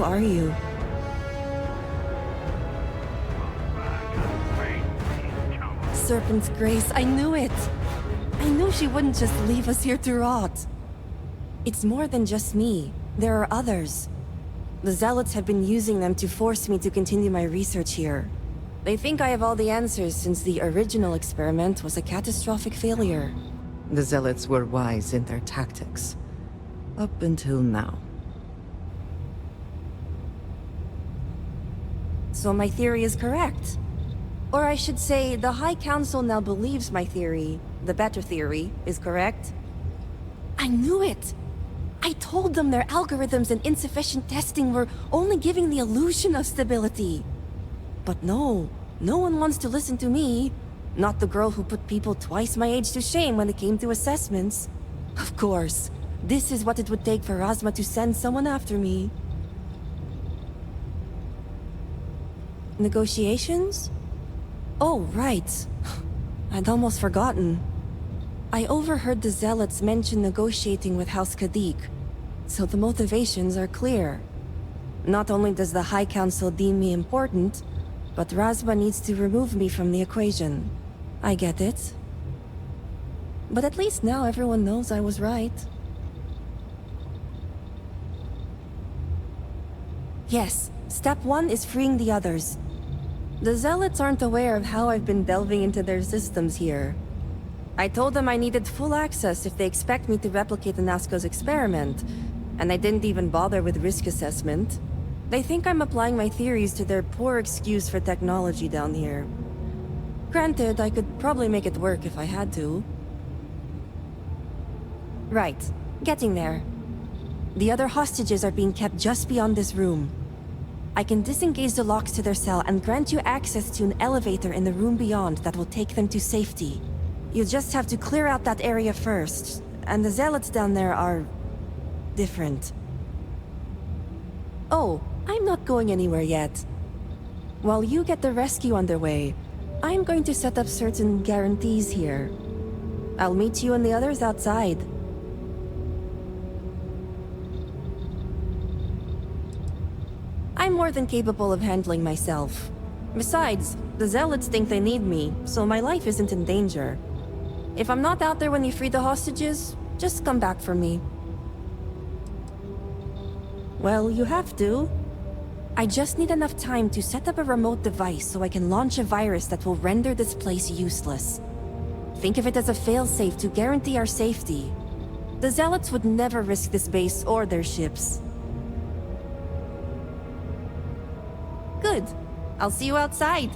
Who are you? Serpent's Grace, I knew it! I knew she wouldn't just leave us here to rot. It's more than just me. There are others. The Zealots have been using them to force me to continue my research here. They think I have all the answers since the original experiment was a catastrophic failure. The Zealots were wise in their tactics. Up until now. So my theory is correct. Or I should say, the High Council now believes my theory, the better theory, is correct. I knew it! I told them their algorithms and insufficient testing were only giving the illusion of stability. But no one wants to listen to me. Not the girl who put people twice my age to shame when it came to assessments. Of course, this is what it would take for Razma to send someone after me. Negotiations? Oh, right. I'd almost forgotten. I overheard the Zealots mention negotiating with House Kadik, so the motivations are clear. Not only does the High Council deem me important, but Razma needs to remove me from the equation. I get it. But at least now everyone knows I was right. Yes, step 1 is freeing the others. The Zealots aren't aware of how I've been delving into their systems here. I told them I needed full access if they expect me to replicate Anasco's experiment, and I didn't even bother with risk assessment. They think I'm applying my theories to their poor excuse for technology down here. Granted, I could probably make it work if I had to. Right, getting there. The other hostages are being kept just beyond this room. I can disengage the locks to their cell and grant you access to an elevator in the room beyond that will take them to safety. You just have to clear out that area first, and the Zealots down there are... different. Oh, I'm not going anywhere yet. While you get the rescue underway, I'm going to set up certain guarantees here. I'll meet you and the others outside. I'm more than capable of handling myself. Besides, the Zealots think they need me, so my life isn't in danger. If I'm not out there when you free the hostages, just come back for me. Well, you have to. I just need enough time to set up a remote device so I can launch a virus that will render this place useless. Think of it as a failsafe to guarantee our safety. The Zealots would never risk this base or their ships. Good. I'll see you outside.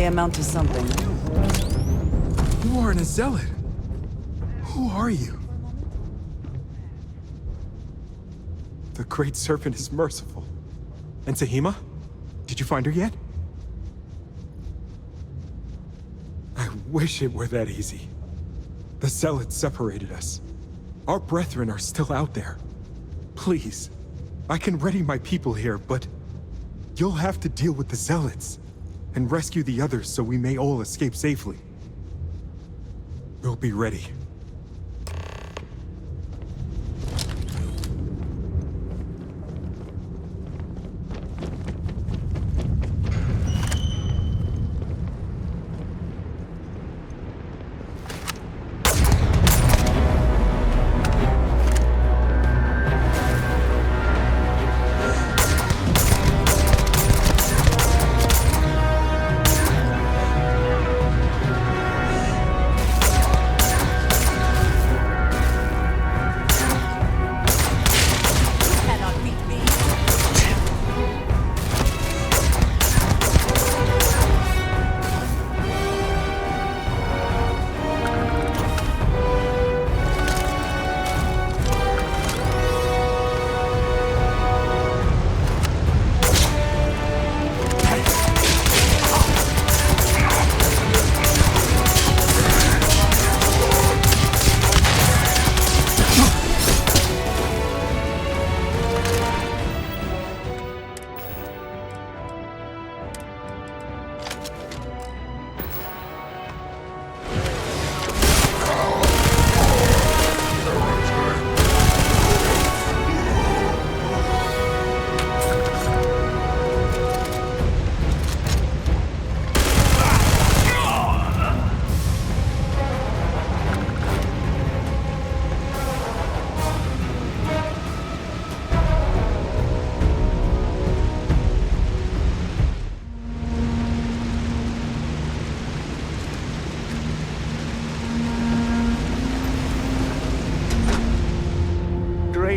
Amount to something. You aren't a zealot. Who are you? The Great Serpent is merciful. And Sahima? Did you find her yet? I wish it were that easy. The Zealots separated us. Our brethren are still out there. Please, I can ready my people here, but you'll have to deal with the Zealots and rescue the others so we may all escape safely. We'll be ready.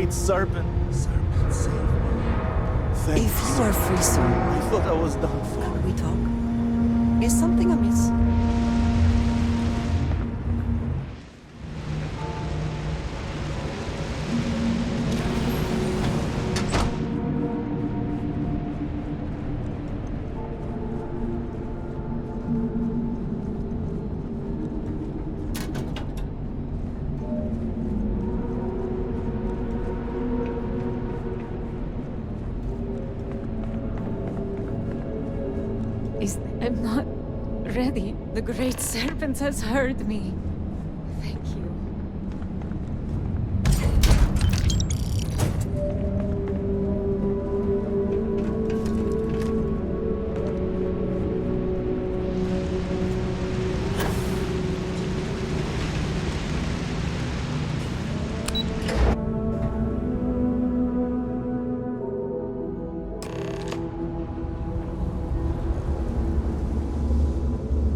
great serpent. Serpent, save me. Thanks. If you are free soon, I thought I was done for. could we talk? Is something amiss? I'm not ready. The Great Serpent has heard me. Thank you.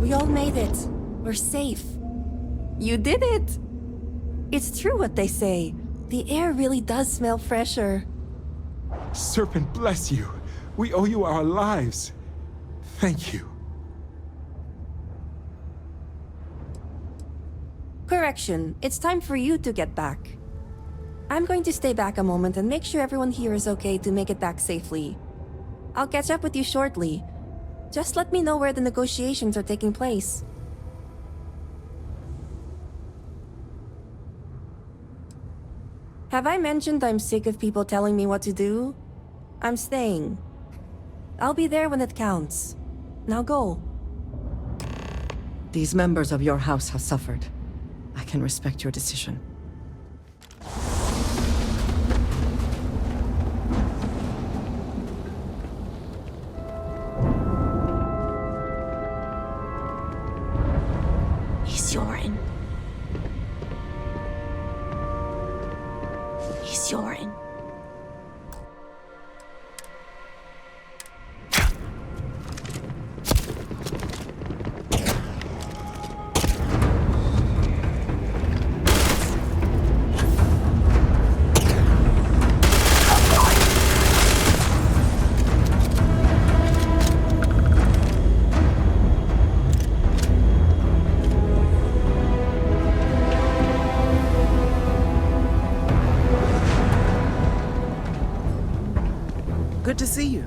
We all made it. We're safe. You did it! It's true what they say. The air really does smell fresher. Serpent bless you. We owe you our lives. Thank you. Correction, it's time for you to get back. I'm going to stay back a moment and make sure everyone here is okay to make it back safely. I'll catch up with you shortly. Just let me know where the negotiations are taking place. Have I mentioned I'm sick of people telling me what to do? I'm staying. I'll be there when it counts. Now go. These members of your house have suffered. I can respect your decision. Yorin. He's Yorin. Good to see you.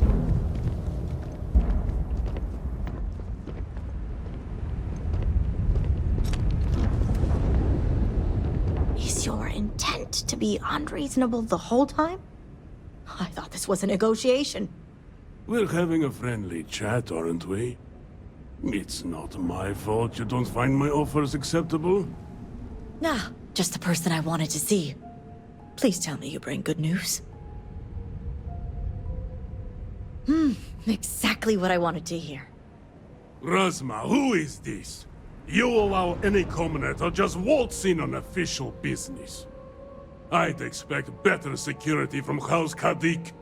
Is your intent to be unreasonable the whole time? I thought this was a negotiation. We're having a friendly chat, aren't we? It's not my fault you don't find my offers acceptable. Nah, just the person I wanted to see. Please tell me you bring good news. Exactly what I wanted to hear. Razma, who is this? You allow any commoner to just waltz in on official business. I'd expect better security from House Kadik.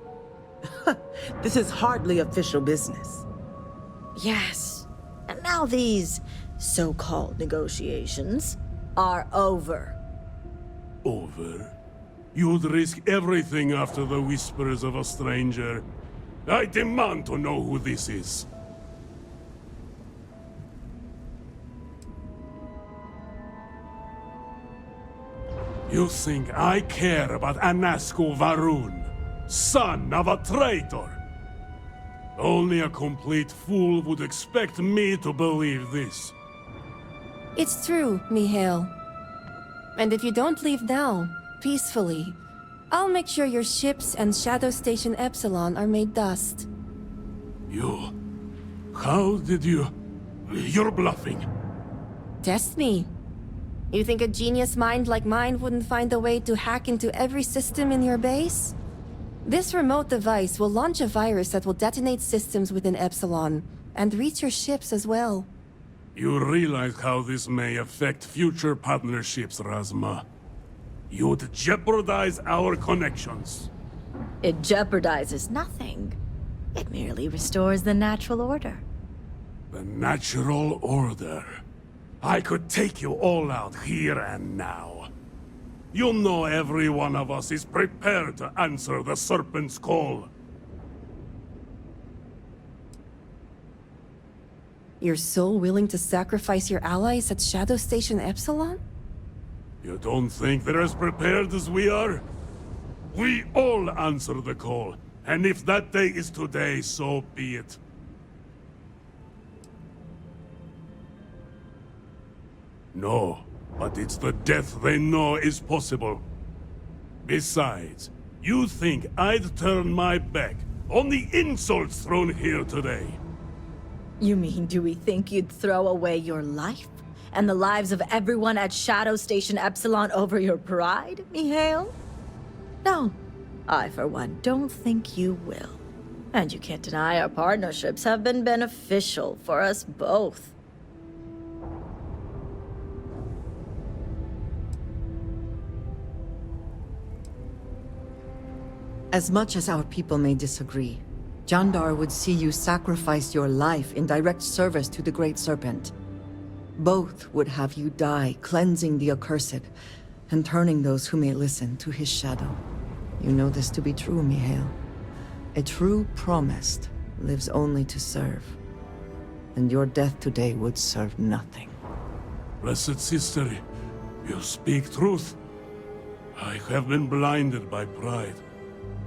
This is hardly official business. Yes. And now these so-called negotiations are over. Over? You'd risk everything after the whispers of a stranger. I demand to know who this is. You think I care about Anasco Varun, son of a traitor? Only a complete fool would expect me to believe this. It's true, Mihail. And if you don't leave now, peacefully, I'll make sure your ships and Shadow Station Epsilon are made dust. You... How did you... You're bluffing. Test me. You think a genius mind like mine wouldn't find a way to hack into every system in your base? This remote device will launch a virus that will detonate systems within Epsilon, and reach your ships as well. You realize how this may affect future partnerships, Razma. You'd jeopardize our connections. It jeopardizes nothing. It merely restores the natural order. The natural order. I could take you all out here and now. You know every one of us is prepared to answer the Serpent's call. You're so willing to sacrifice your allies at Shadow Station Epsilon? You don't think they're as prepared as we are? We all answer the call, and if that day is today, so be it. No, but it's the death they know is possible. Besides, you think I'd turn my back on the insults thrown here today? You mean, do we think you'd throw away your life and the lives of everyone at Shadow Station Epsilon over your pride, Mihail? No, I for one don't think you will. And you can't deny our partnerships have been beneficial for us both. As much as our people may disagree, Jandar would see you sacrifice your life in direct service to the Great Serpent. Both would have you die, cleansing the accursed, and turning those who may listen to his shadow. You know this to be true, Mihail. A true promised lives only to serve. And your death today would serve nothing. Blessed sister, you speak truth. I have been blinded by pride,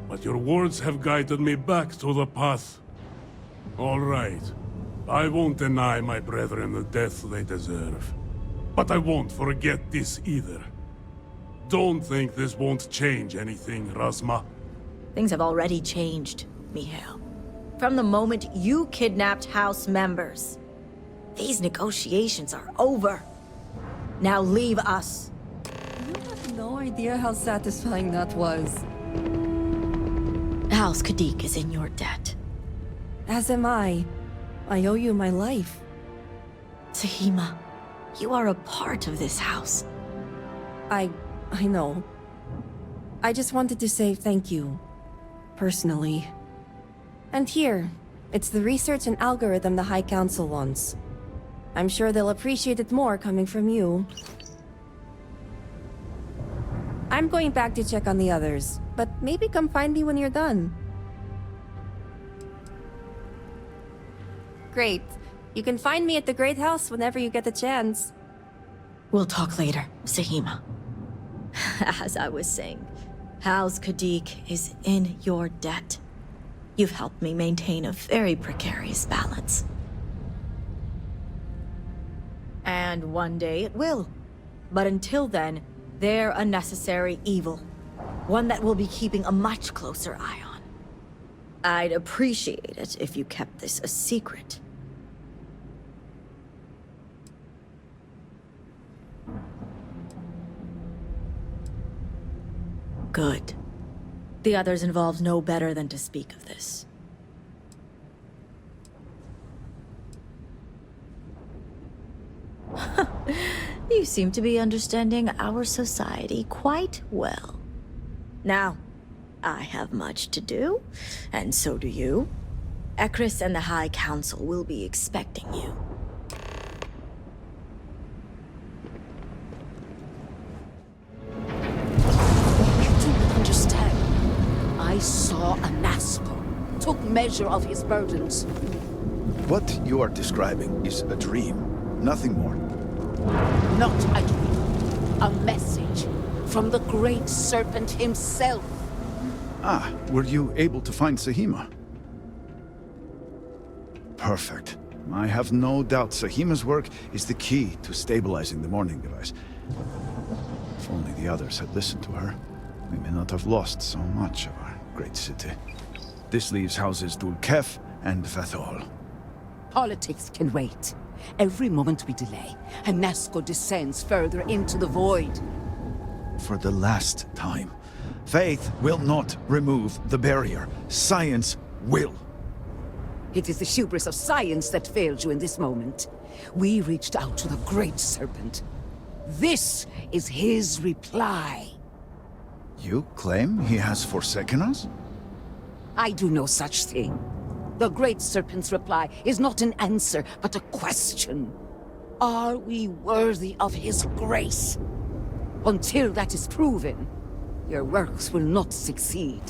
but your words have guided me back to the path. All right. I won't deny my brethren the death they deserve. But I won't forget this either. Don't think this won't change anything, Razma. Things have already changed, Mihail. From the moment you kidnapped House members. These negotiations are over. Now leave us. You have no idea how satisfying that was. House Kadik is in your debt. As am I. I owe you my life. Sahima, you are a part of this house. I know. I just wanted to say thank you. Personally. And here, it's the research and algorithm the High Council wants. I'm sure they'll appreciate it more coming from you. I'm going back to check on the others, but maybe come find me when you're done. Great. You can find me at the Great House whenever you get the chance. We'll talk later, Sahima. As I was saying, House Kadik is in your debt. You've helped me maintain a very precarious balance. And one day it will. But until then, they're a necessary evil. One that we'll be keeping a much closer eye on. I'd appreciate it if you kept this a secret. Good. The others involved know better than to speak of this. You seem to be understanding our society quite well. Now, I have much to do, and so do you. Ekris and the High Council will be expecting you. You do not understand. I saw a Nazgul, took measure of his burdens. What you are describing is a dream, nothing more. Not a dream. A message from the Great Serpent himself. Ah, were you able to find Sahima? Perfect. I have no doubt Sahima's work is the key to stabilizing the morning device. If only the others had listened to her, we may not have lost so much of our great city. This leaves houses Dulkef and Vathol. Politics can wait. Every moment we delay, a Nazgul descends further into the void. For the last time, faith will not remove the barrier. Science will. It is the hubris of science that failed you in this moment. We reached out to the Great Serpent. This is his reply. You claim he has forsaken us? I do no such thing. The Great Serpent's reply is not an answer, but a question. Are we worthy of his grace? Until that is proven, your works will not succeed.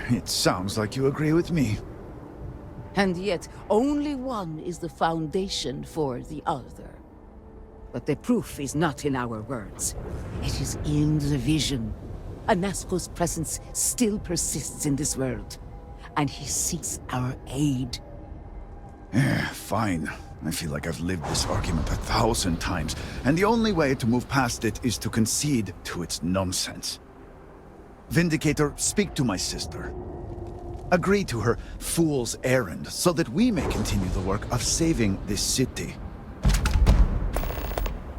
It sounds like you agree with me. And yet, only one is the foundation for the other. But the proof is not in our words. It is in the vision. Anasco's presence still persists in this world, and he seeks our aid. Fine. I feel like I've lived this argument 1,000 times, and the only way to move past it is to concede to its nonsense. Vindicator, speak to my sister. Agree to her fool's errand, so that we may continue the work of saving this city.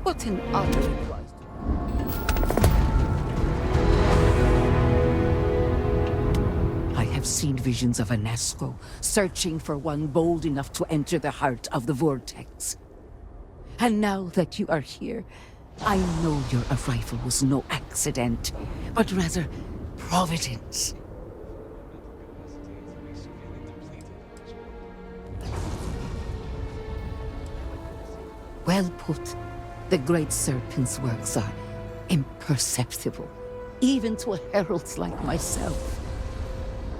What an honor it was. I have seen visions of Anasco, searching for one bold enough to enter the heart of the vortex. And now that you are here, I know your arrival was no accident, but rather providence. Well put. The Great Serpent's works are imperceptible, even to a herald like myself.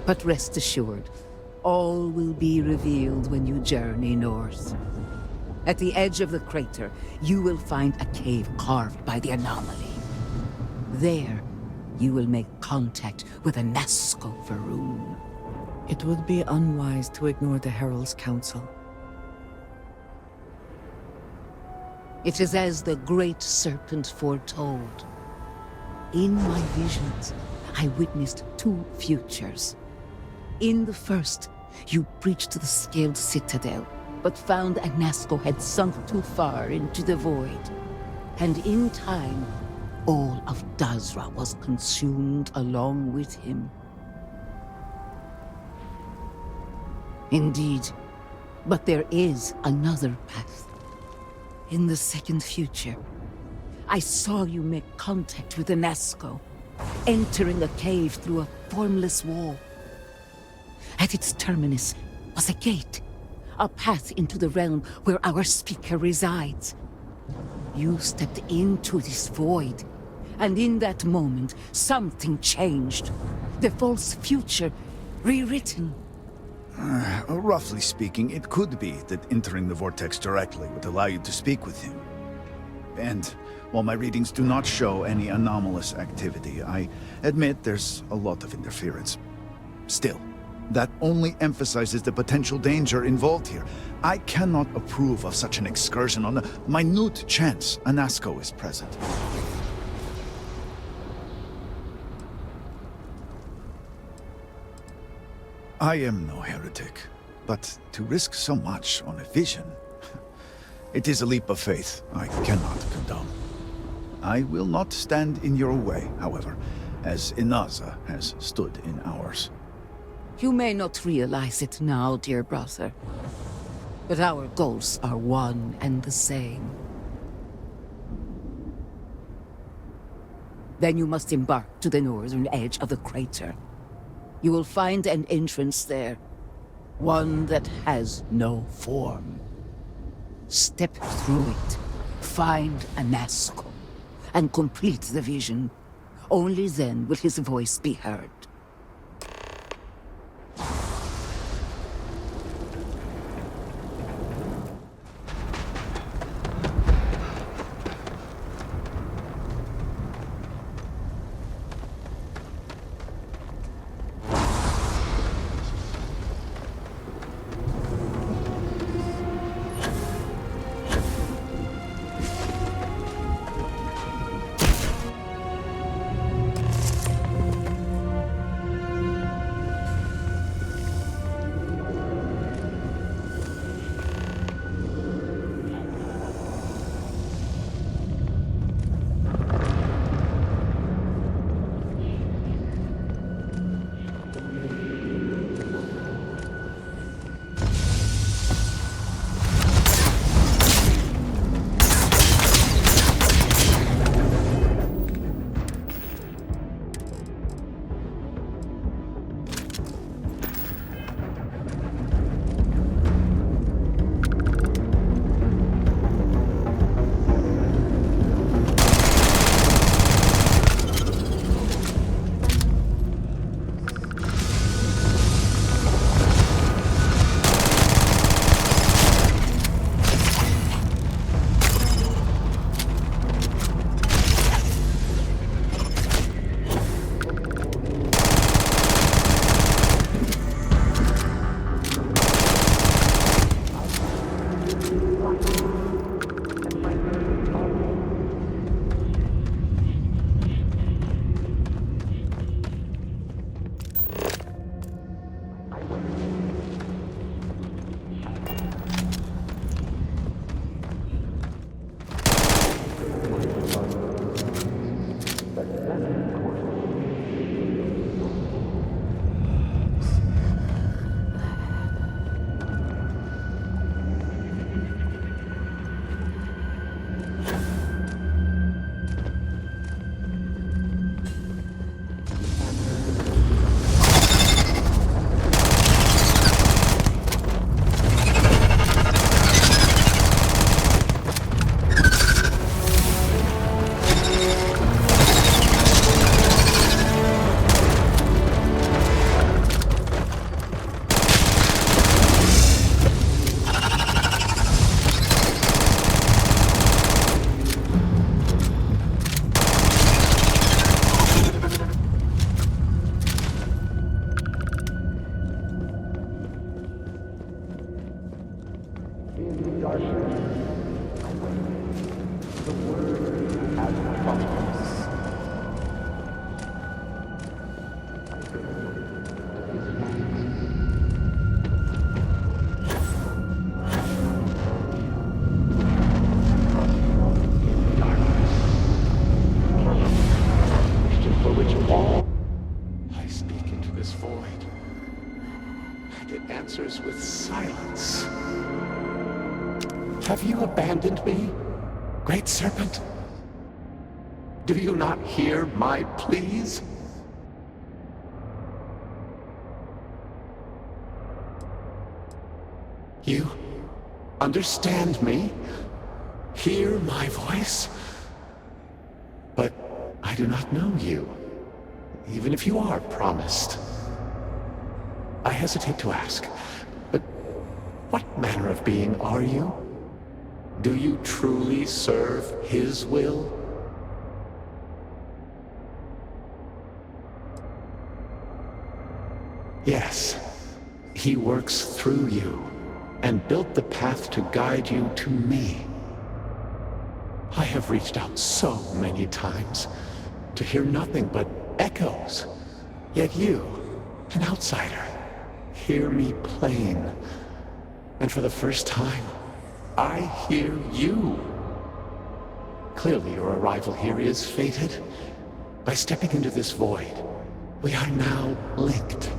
But rest assured, all will be revealed when you journey north. At the edge of the crater, you will find a cave carved by the anomaly. There, you will make contact with Anasco Varun. It would be unwise to ignore the Herald's counsel. It is as the Great Serpent foretold. In my visions, I witnessed 2 futures. In the first, you breached the scaled citadel, but found Anasco had sunk too far into the void. And in time, all of Dazra was consumed along with him. Indeed, but there is another path. In the second future, I saw you make contact with Anasco, entering a cave through a formless wall. At its terminus was a gate, a path into the realm where our speaker resides. You stepped into this void, and in that moment, something changed. The false future rewritten. Roughly speaking, it could be that entering the vortex directly would allow you to speak with him. And while my readings do not show any anomalous activity, I admit there's a lot of interference. Still, that only emphasizes the potential danger involved here. I cannot approve of such an excursion on the minute chance Anasco is present. I am no heretic, but to risk so much on a vision, it is a leap of faith I cannot condone. I will not stand in your way, however, as Inaza has stood in ours. You may not realize it now, dear brother, but our goals are one and the same. Then you must embark to the northern edge of the crater. You will find an entrance there, one that has no form. Step through it, find Anasco, and complete the vision. Only then will his voice be heard. abandoned me, Great Serpent? Do you not hear my pleas? You understand me? Hear my voice? But I do not know you, even if you are promised. I hesitate to ask, but what manner of being are you? Do you truly serve his will? Yes, he works through you and built the path to guide you to me. I have reached out so many times to hear nothing but echoes. Yet you, an outsider, hear me plain. And for the first time, I hear you. Clearly your arrival here is fated. By stepping into this void, we are now linked.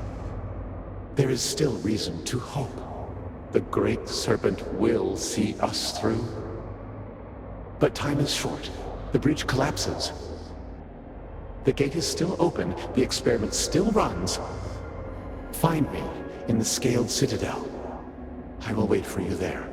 There is still reason to hope. The Great Serpent will see us through. But time is short. The bridge collapses. The gate is still open. The experiment still runs. Find me in the Scaled Citadel. I will wait for you there.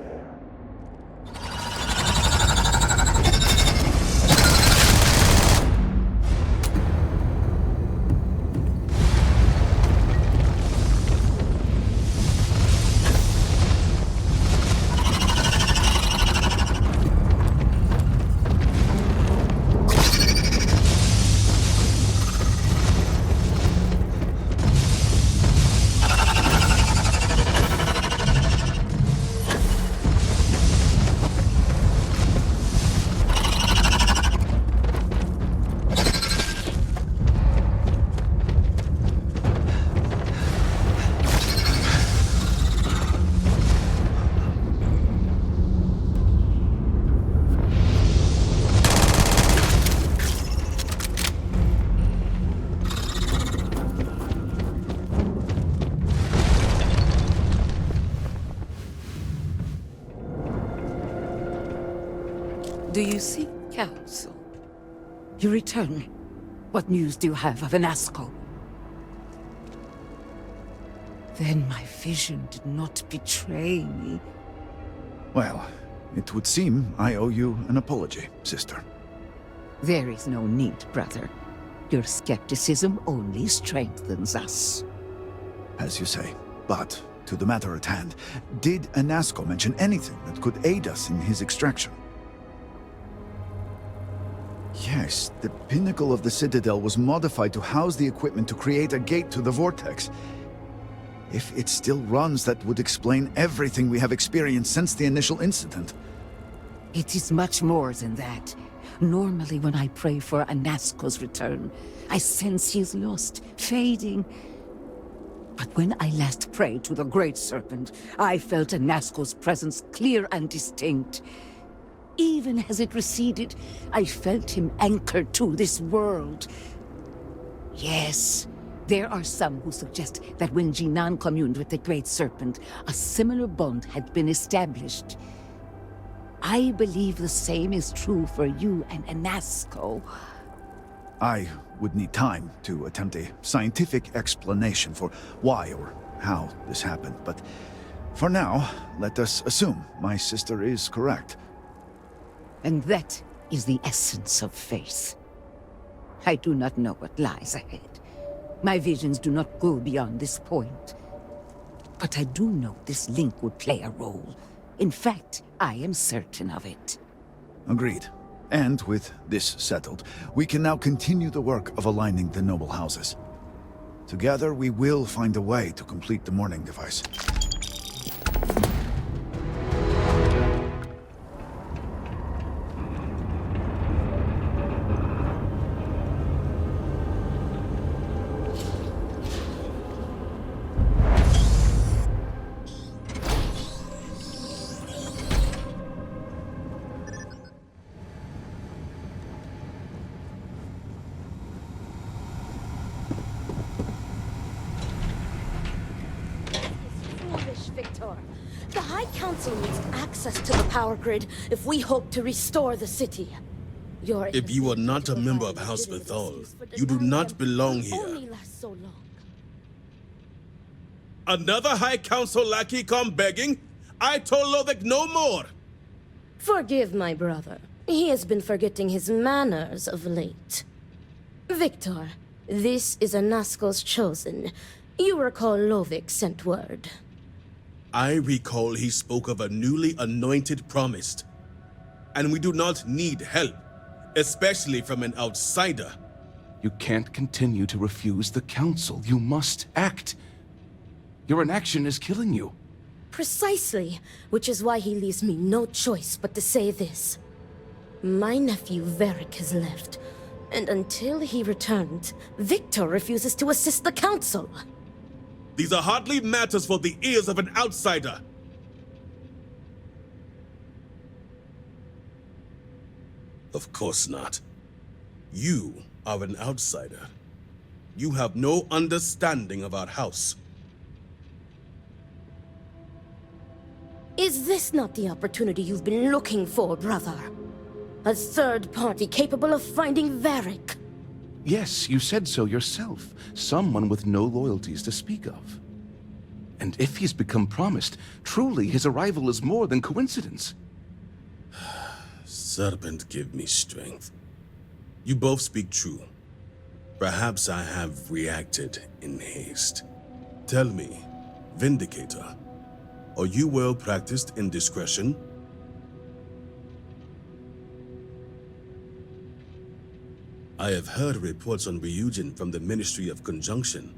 Do you seek counsel? You return. What news do you have of Anasco? Then my vision did not betray me. Well, it would seem I owe you an apology, sister. There is no need, brother. Your skepticism only strengthens us. As you say. But, to the matter at hand, did Anasco mention anything that could aid us in his extraction? Yes, the pinnacle of the Citadel was modified to house the equipment to create a gate to the Vortex. If it still runs, that would explain everything we have experienced since the initial incident. It is much more than that. Normally when I pray for Anasco's return, I sense he is lost, fading. But when I last prayed to the Great Serpent, I felt Anasco's presence clear and distinct. Even as it receded, I felt him anchored to this world. Yes, there are some who suggest that when Jinan communed with the Great Serpent, a similar bond had been established. I believe the same is true for you and Anasco. I would need time to attempt a scientific explanation for why or how this happened, but for now, let us assume my sister is correct. And that is the essence of faith. I do not know what lies ahead. My visions do not go beyond this point. But I do know this link would play a role. In fact, I am certain of it. Agreed. And with this settled, we can now continue the work of aligning the noble houses. Together, we will find a way to complete the mourning device. The High Council needs access to the power grid if we hope to restore the city. If you are not a member of House Bethel, you do not belong here. Only lasts so long. Another High Council lackey come begging? I told Lovick no more! Forgive my brother. He has been forgetting his manners of late. Victor, this is Anasco's chosen. You recall Lovick sent word. I recall he spoke of a newly anointed promised. And we do not need help, especially from an outsider. You can't continue to refuse the council. You must act. Your inaction is killing you. Precisely, which is why he leaves me no choice but to say this. My nephew Varric has left, and until he returns, Victor refuses to assist the council. These are hardly matters for the ears of an outsider. Of course not. You are an outsider. You have no understanding of our house. Is this not the opportunity you've been looking for, brother? A third party capable of finding Varric? Yes, you said so yourself. Someone with no loyalties to speak of. And if he's become promised, truly his arrival is more than coincidence. Serpent, give me strength. You both speak true. Perhaps I have reacted in haste. Tell me, Vindicator, are you well practiced in discretion? I have heard reports on RYUJIN from the Ministry of Conjunction.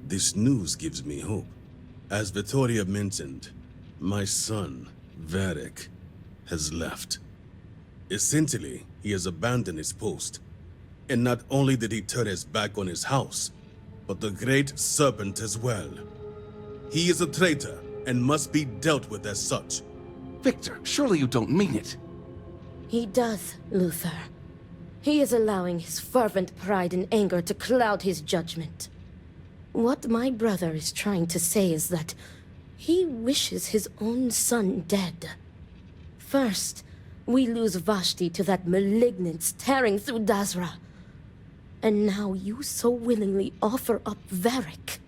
This news gives me hope. As Vittoria mentioned, my son, Varric, has left. Essentially, he has abandoned his post. And not only did he turn his back on his house, but the Great Serpent as well. He is a traitor and must be dealt with as such. Victor, surely you don't mean it. He does, Luther. He is allowing his fervent pride and anger to cloud his judgment. What my brother is trying to say is that he wishes his own son dead. First, we lose Vashti to that malignance tearing through Dazra. And now you so willingly offer up Varric.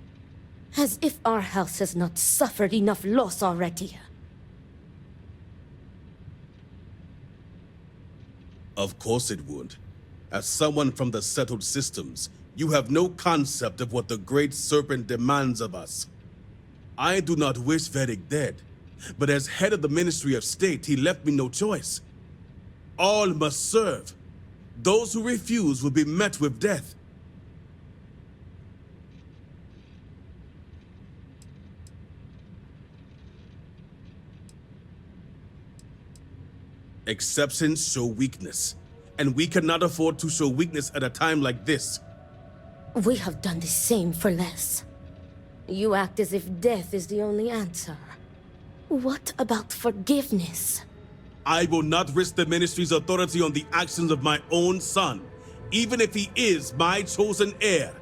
As if our house has not suffered enough loss already. Of course it would. As someone from the settled systems, you have no concept of what the Great Serpent demands of us. I do not wish Varric dead, but as head of the Ministry of State, he left me no choice. All must serve. Those who refuse will be met with death. Exceptions show weakness, and we cannot afford to show weakness at a time like this. We have done the same for less. You act as if death is the only answer. What about forgiveness? I will not risk the Ministry's authority on the actions of my own son, even if he is my chosen heir.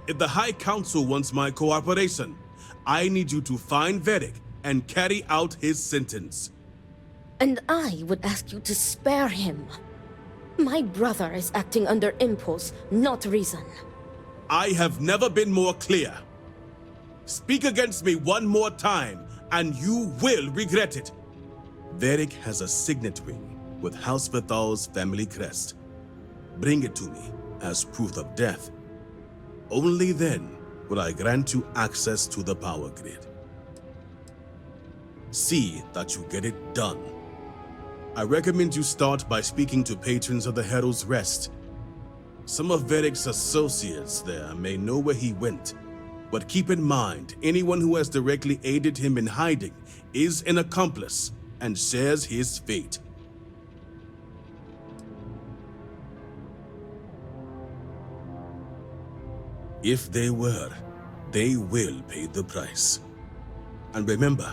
If the High Council wants my cooperation, I need you to find Varric and carry out his sentence. And I would ask you to spare him. My brother is acting under impulse, not reason. I have never been more clear. Speak against me one more time, and you will regret it. Varric has a signet ring with House Bethal's family crest. Bring it to me as proof of death. Only then will I grant you access to the power grid. See that you get it done. I recommend you start by speaking to patrons of the Herald's Rest. Some of Varric's associates there may know where he went, but keep in mind, anyone who has directly aided him in hiding is an accomplice and shares his fate. If they were, they will pay the price. And remember,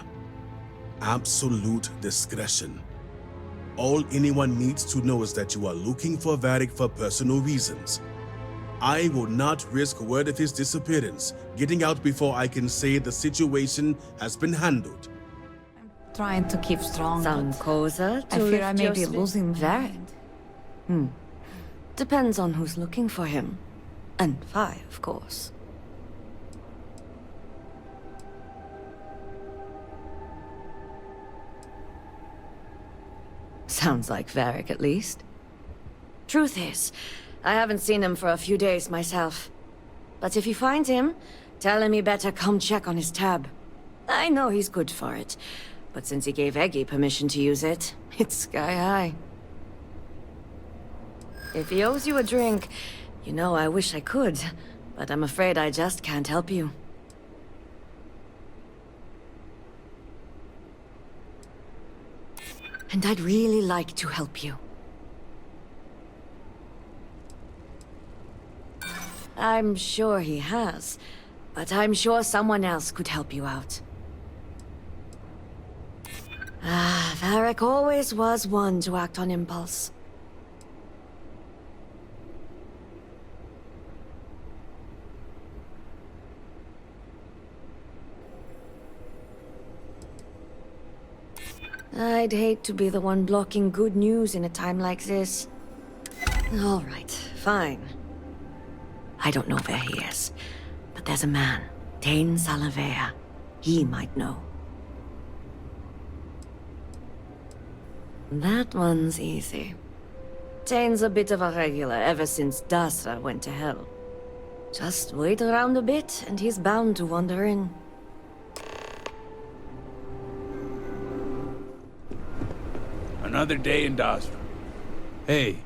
absolute discretion. All anyone needs to know is that you are looking for Varric for personal reasons. I will not risk word of his disappearance getting out before I can say the situation has been handled. Trying to keep strong. Some but cosa to I fear I lift may your be spirit. losing Very. Depends on who's looking for him. And Vi, of course. Sounds like Varric, at least. Truth is, I haven't seen him for a few days myself. But if you find him, tell him he better come check on his tab. I know he's good for it, but since he gave Eggy permission to use it, it's sky high. If he owes you a drink, you know I wish I could, but I'm afraid I just can't help you. And I'd really like to help you. I'm sure he has, but I'm sure someone else could help you out. Varric always was one to act on impulse. I'd hate to be the one blocking good news in a time like this. All right, fine. I don't know where he is, but there's a man, Dane Salavea. He might know. That one's easy. Dane's a bit of a regular ever since Dasra went to hell. Just wait around a bit, and he's bound to wander in. Another day in Dasra. Hey,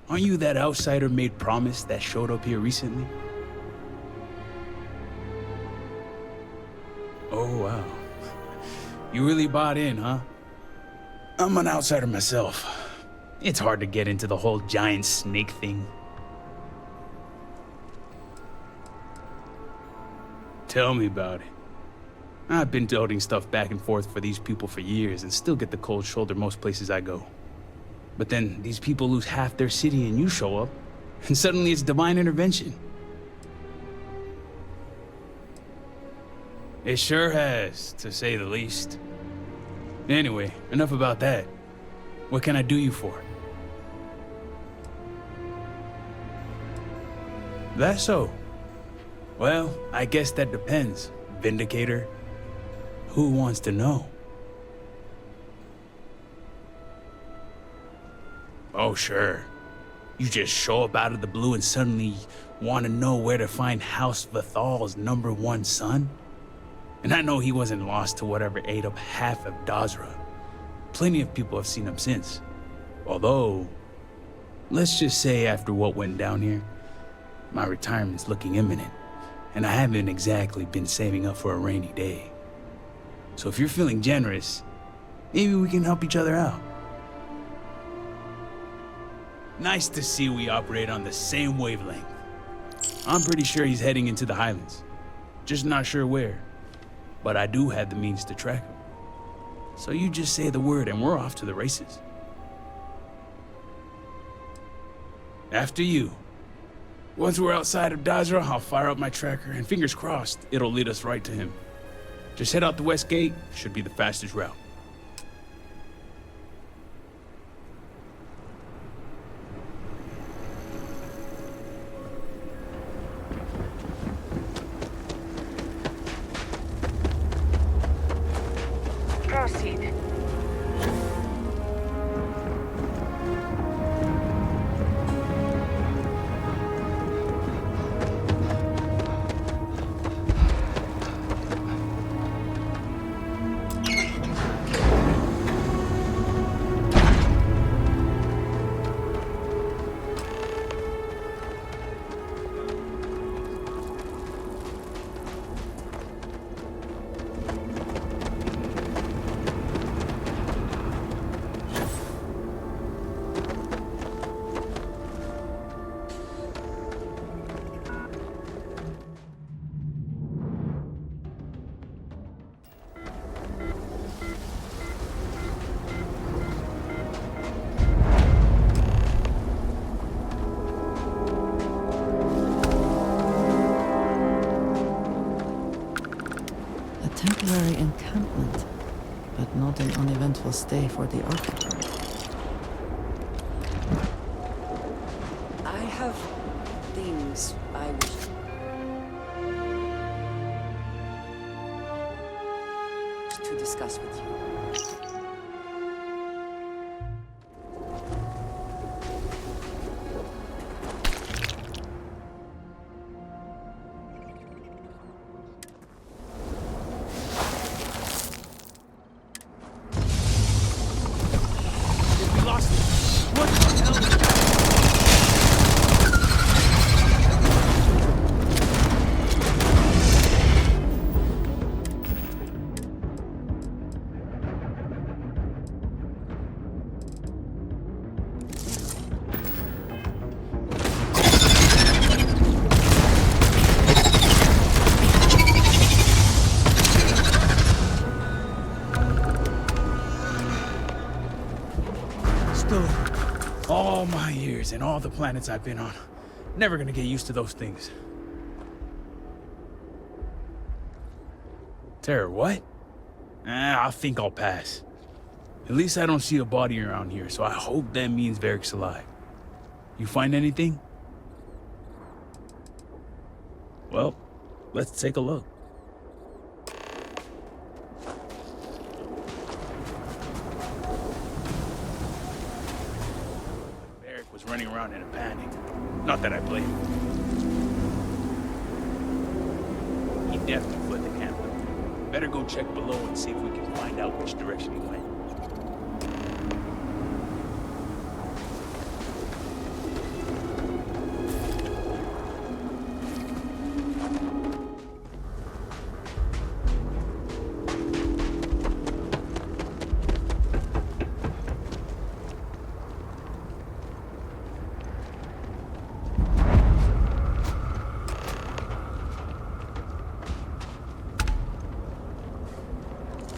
aren't you that outsider made promise that showed up here recently? Oh, wow. You really bought in, huh? I'm an outsider myself. It's hard to get into the whole giant snake thing. Tell me about it. I've been toting stuff back and forth for these people for years and still get the cold shoulder most places I go. But then these people lose half their city and you show up, and suddenly it's divine intervention. It sure has, to say the least. Anyway, enough about that. What can I do you for? That's so. Well, I guess that depends, Vindicator. Who wants to know? Oh, sure. You just show up out of the blue and suddenly want to know where to find House Vathal's #1 son? And I know he wasn't lost to whatever ate up half of Dasra. Plenty of people have seen him since. Although, let's just say after what went down here, my retirement's looking imminent, and I haven't exactly been saving up for a rainy day. So if you're feeling generous, maybe we can help each other out. Nice to see we operate on the same wavelength. I'm pretty sure he's heading into the Highlands. Just not sure where. But I do have the means to track him. So you just say the word and we're off to the races. After you. Once we're outside of Dasra, I'll fire up my tracker and fingers crossed, it'll lead us right to him. Just head out the west gate, should be the fastest route. Proceed. stay for the architect. I have things I wish to discuss with you. All my years and all the planets I've been on. Never gonna get used to those things. Terror, what? I think I'll pass. At least I don't see a body around here, so I hope that means Varric's alive. You find anything? Well, let's take a look. Running around in a panic. Not that I blame him. He definitely fled the camp. Better go check below and see if we can find out which direction he went.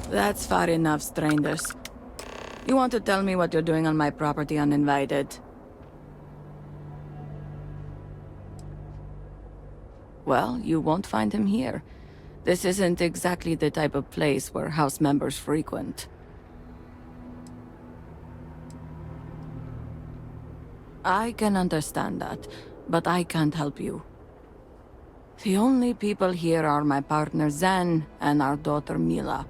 That's far enough, strangers. You want to tell me what you're doing on my property uninvited? Well, you won't find him here. This isn't exactly the type of place where house members frequent. I can understand that, but I can't help you. The only people here are my partner Zen and our daughter Mila.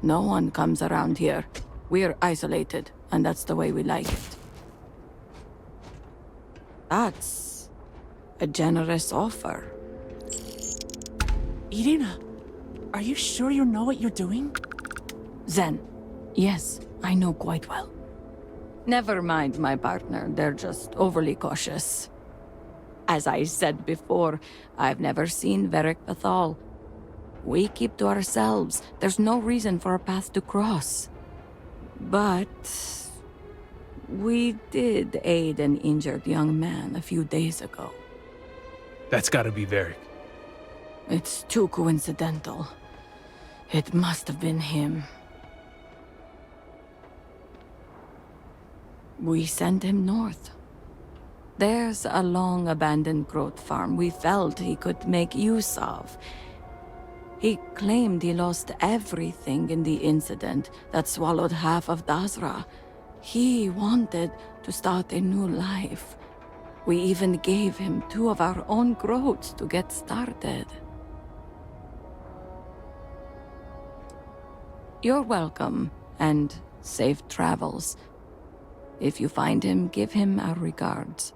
No one comes around here. We're isolated, and that's the way we like it. That's a generous offer. Irina, are you sure you know what you're doing? Zen, yes, I know quite well. Never mind my partner, they're just overly cautious. As I said before, I've never seen Varric Bethal. We keep to ourselves. There's no reason for a path to cross. But we did aid an injured young man a few days ago. That's gotta be Varric. It's too coincidental. It must have been him. We sent him north. There's a long-abandoned growth farm we felt he could make use of. He claimed he lost everything in the incident that swallowed half of Dazra. He wanted to start a new life. We even gave him 2 of our own growths to get started. You're welcome, and safe travels. If you find him, give him our regards.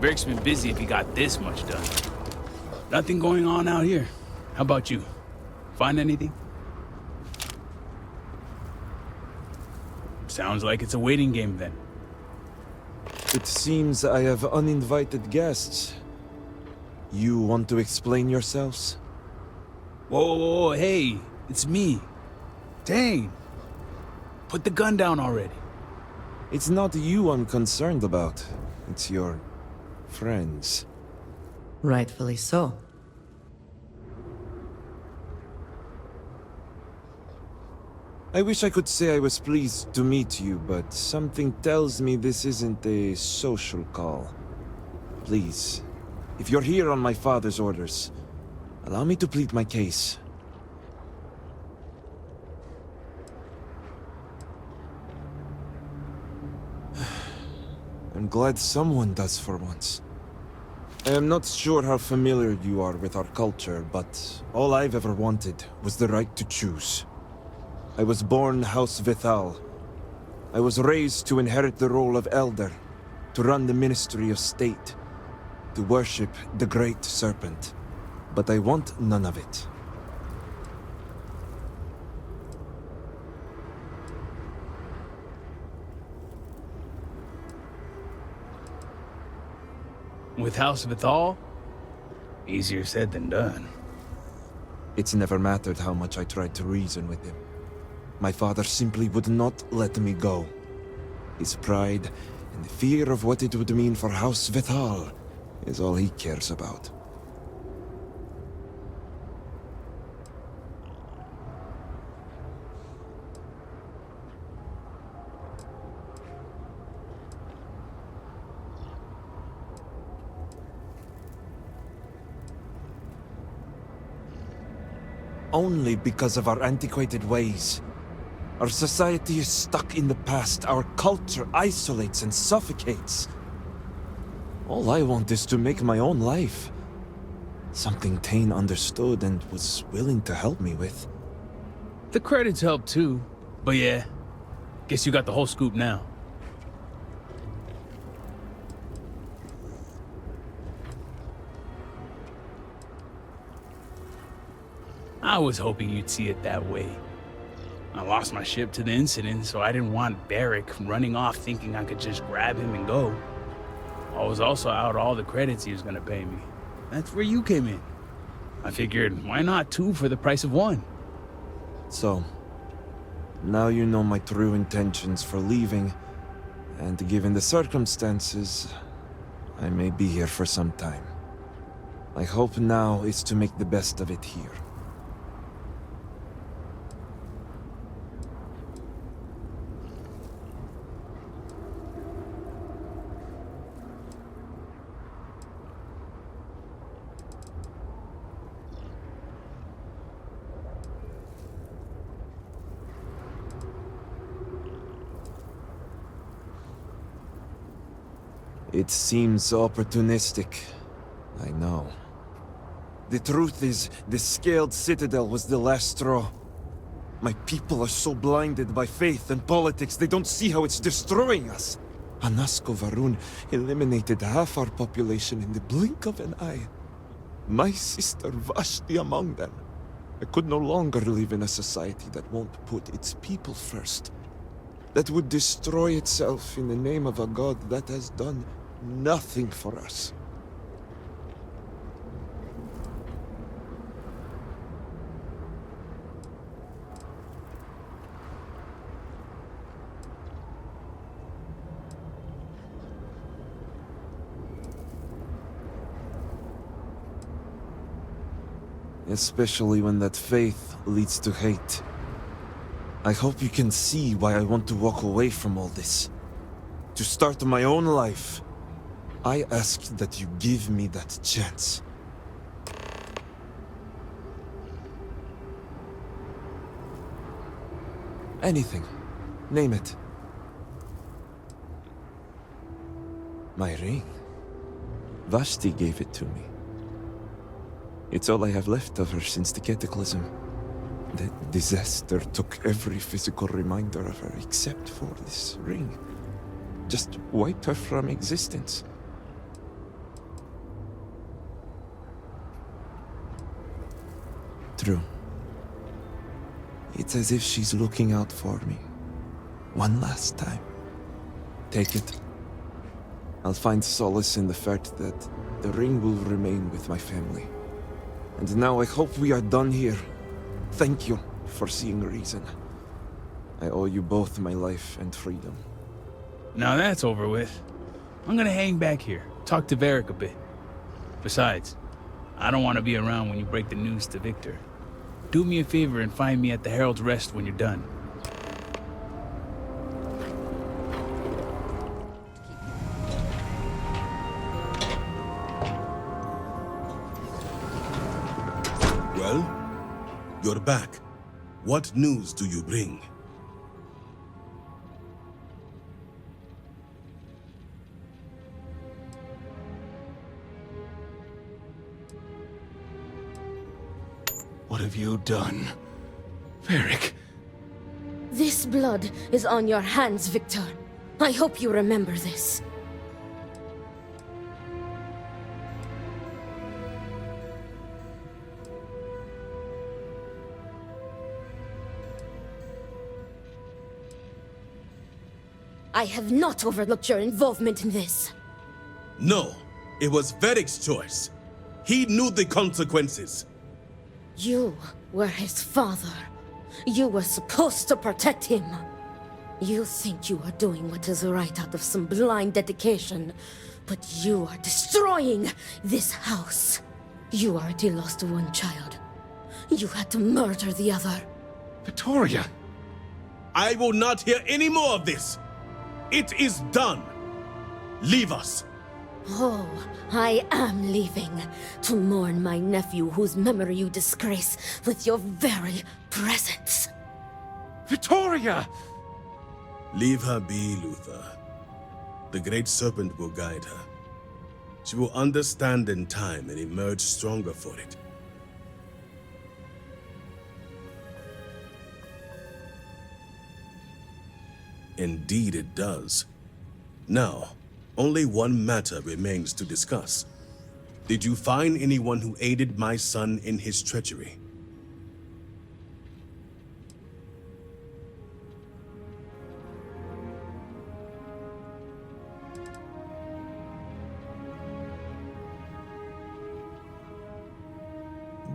Beric's been busy if he got this much done. Nothing going on out here. How about you? Find anything? Sounds like it's a waiting game then. It seems I have uninvited guests. You want to explain yourselves? Whoa, hey, it's me. Dang. Put the gun down already. It's not you I'm concerned about. It's your friends. Rightfully so. I wish I could say I was pleased to meet you, but something tells me this isn't a social call. Please, if you're here on my father's orders, allow me to plead my case. I'm glad someone does for once. I am not sure how familiar you are with our culture, but all I've ever wanted was the right to choose. I was born House Vithal. I was raised to inherit the role of elder, to run the Ministry of State, to worship the Great Serpent. But I want none of it. With House Vithal? Easier said than done. It's never mattered how much I tried to reason with him. My father simply would not let me go. His pride and the fear of what it would mean for House Vithal is all he cares about. Only because of our antiquated ways. Our society is stuck in the past. Our culture isolates and suffocates. All I want is to make my own life. Something Tane understood and was willing to help me with. The credits help too. But yeah, guess you got the whole scoop now. I was hoping you'd see it that way. I lost my ship to the incident, so I didn't want Beric running off thinking I could just grab him and go. I was also out all the credits he was gonna pay me. That's where you came in. I figured, why not 2 for the price of 1? So, now you know my true intentions for leaving, and given the circumstances, I may be here for some time. My hope now is to make the best of it here. It seems opportunistic. I know. The truth is, the Scaled Citadel was the last straw. My people are so blinded by faith and politics, they don't see how it's destroying us. Anasco Varun eliminated half our population in the blink of an eye. My sister Vashti among them. I could no longer live in a society that won't put its people first. That would destroy itself in the name of a god that has done nothing for us. Especially when that faith leads to hate. I hope you can see why I want to walk away from all this. To start my own life. I ask that you give me that chance. Anything. Name it. My ring. Vashti gave it to me. It's all I have left of her since the Cataclysm. That disaster took every physical reminder of her except for this ring. Just wiped her from existence. true. It's as if she's looking out for me. One last time. Take it. I'll find solace in the fact that the ring will remain with my family. And now I hope we are done here. Thank you for seeing reason. I owe you both my life and freedom. Now that's over with. I'm gonna hang back here, talk to Varric a bit. Besides, I don't want to be around when you break the news to Victor. Do me a favor and find me at the Herald's Rest when you're done. Well, you're back. What news do you bring? What have you done? Varric. This blood is on your hands, Victor. I hope you remember this. I have not overlooked your involvement in this. No, it was Varric's choice. He knew the consequences. You were his father. You were supposed to protect him. You think you are doing what is right out of some blind dedication, but you are destroying this house. You already lost one child. You had to murder the other. Victoria! I will not hear any more of this. It is done. Leave us. Oh, I am leaving to mourn my nephew whose memory you disgrace with your very presence. Victoria! Leave her be, Luther. The Great Serpent will guide her. She will understand in time and emerge stronger for it. Indeed it does. Now, only one matter remains to discuss. Did you find anyone who aided my son in his treachery?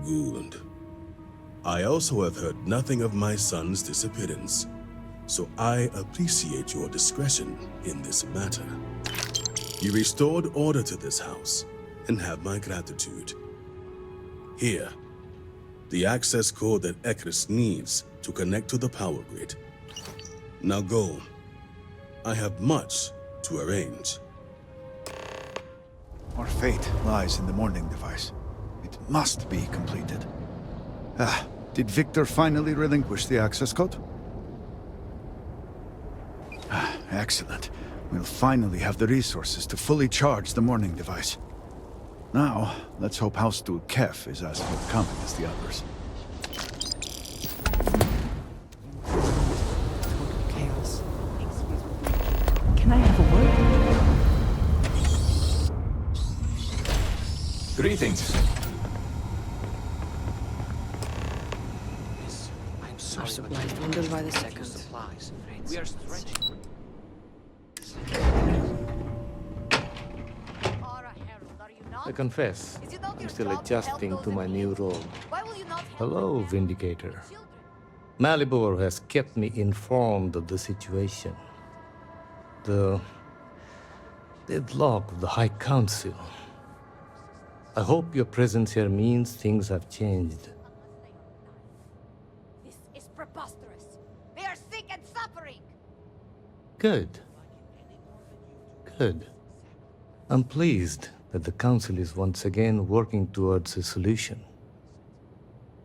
Good. I also have heard nothing of my son's disappearance, so I appreciate your discretion in this matter. You restored order to this house, and have my gratitude. Here, the access code that Ekris needs to connect to the power grid. Now go. I have much to arrange. Our fate lies in the mourning device. It must be completed. Did Victor finally relinquish the access code? Excellent. We'll finally have the resources to fully charge the mourning device. Now, let's hope House Steward Kef is as forthcoming as the others. Chaos. Can I have a word? Greetings. Our supplies dwindle by the second. We are stretching. I confess, I'm still adjusting to my new role. Hello, Vindicator. Malibor has kept me informed of the situation. The deadlock of the High Council. I hope your presence here means things have changed. This is preposterous. They are sick and suffering. Good. Good. I'm pleased that the Council is once again working towards a solution.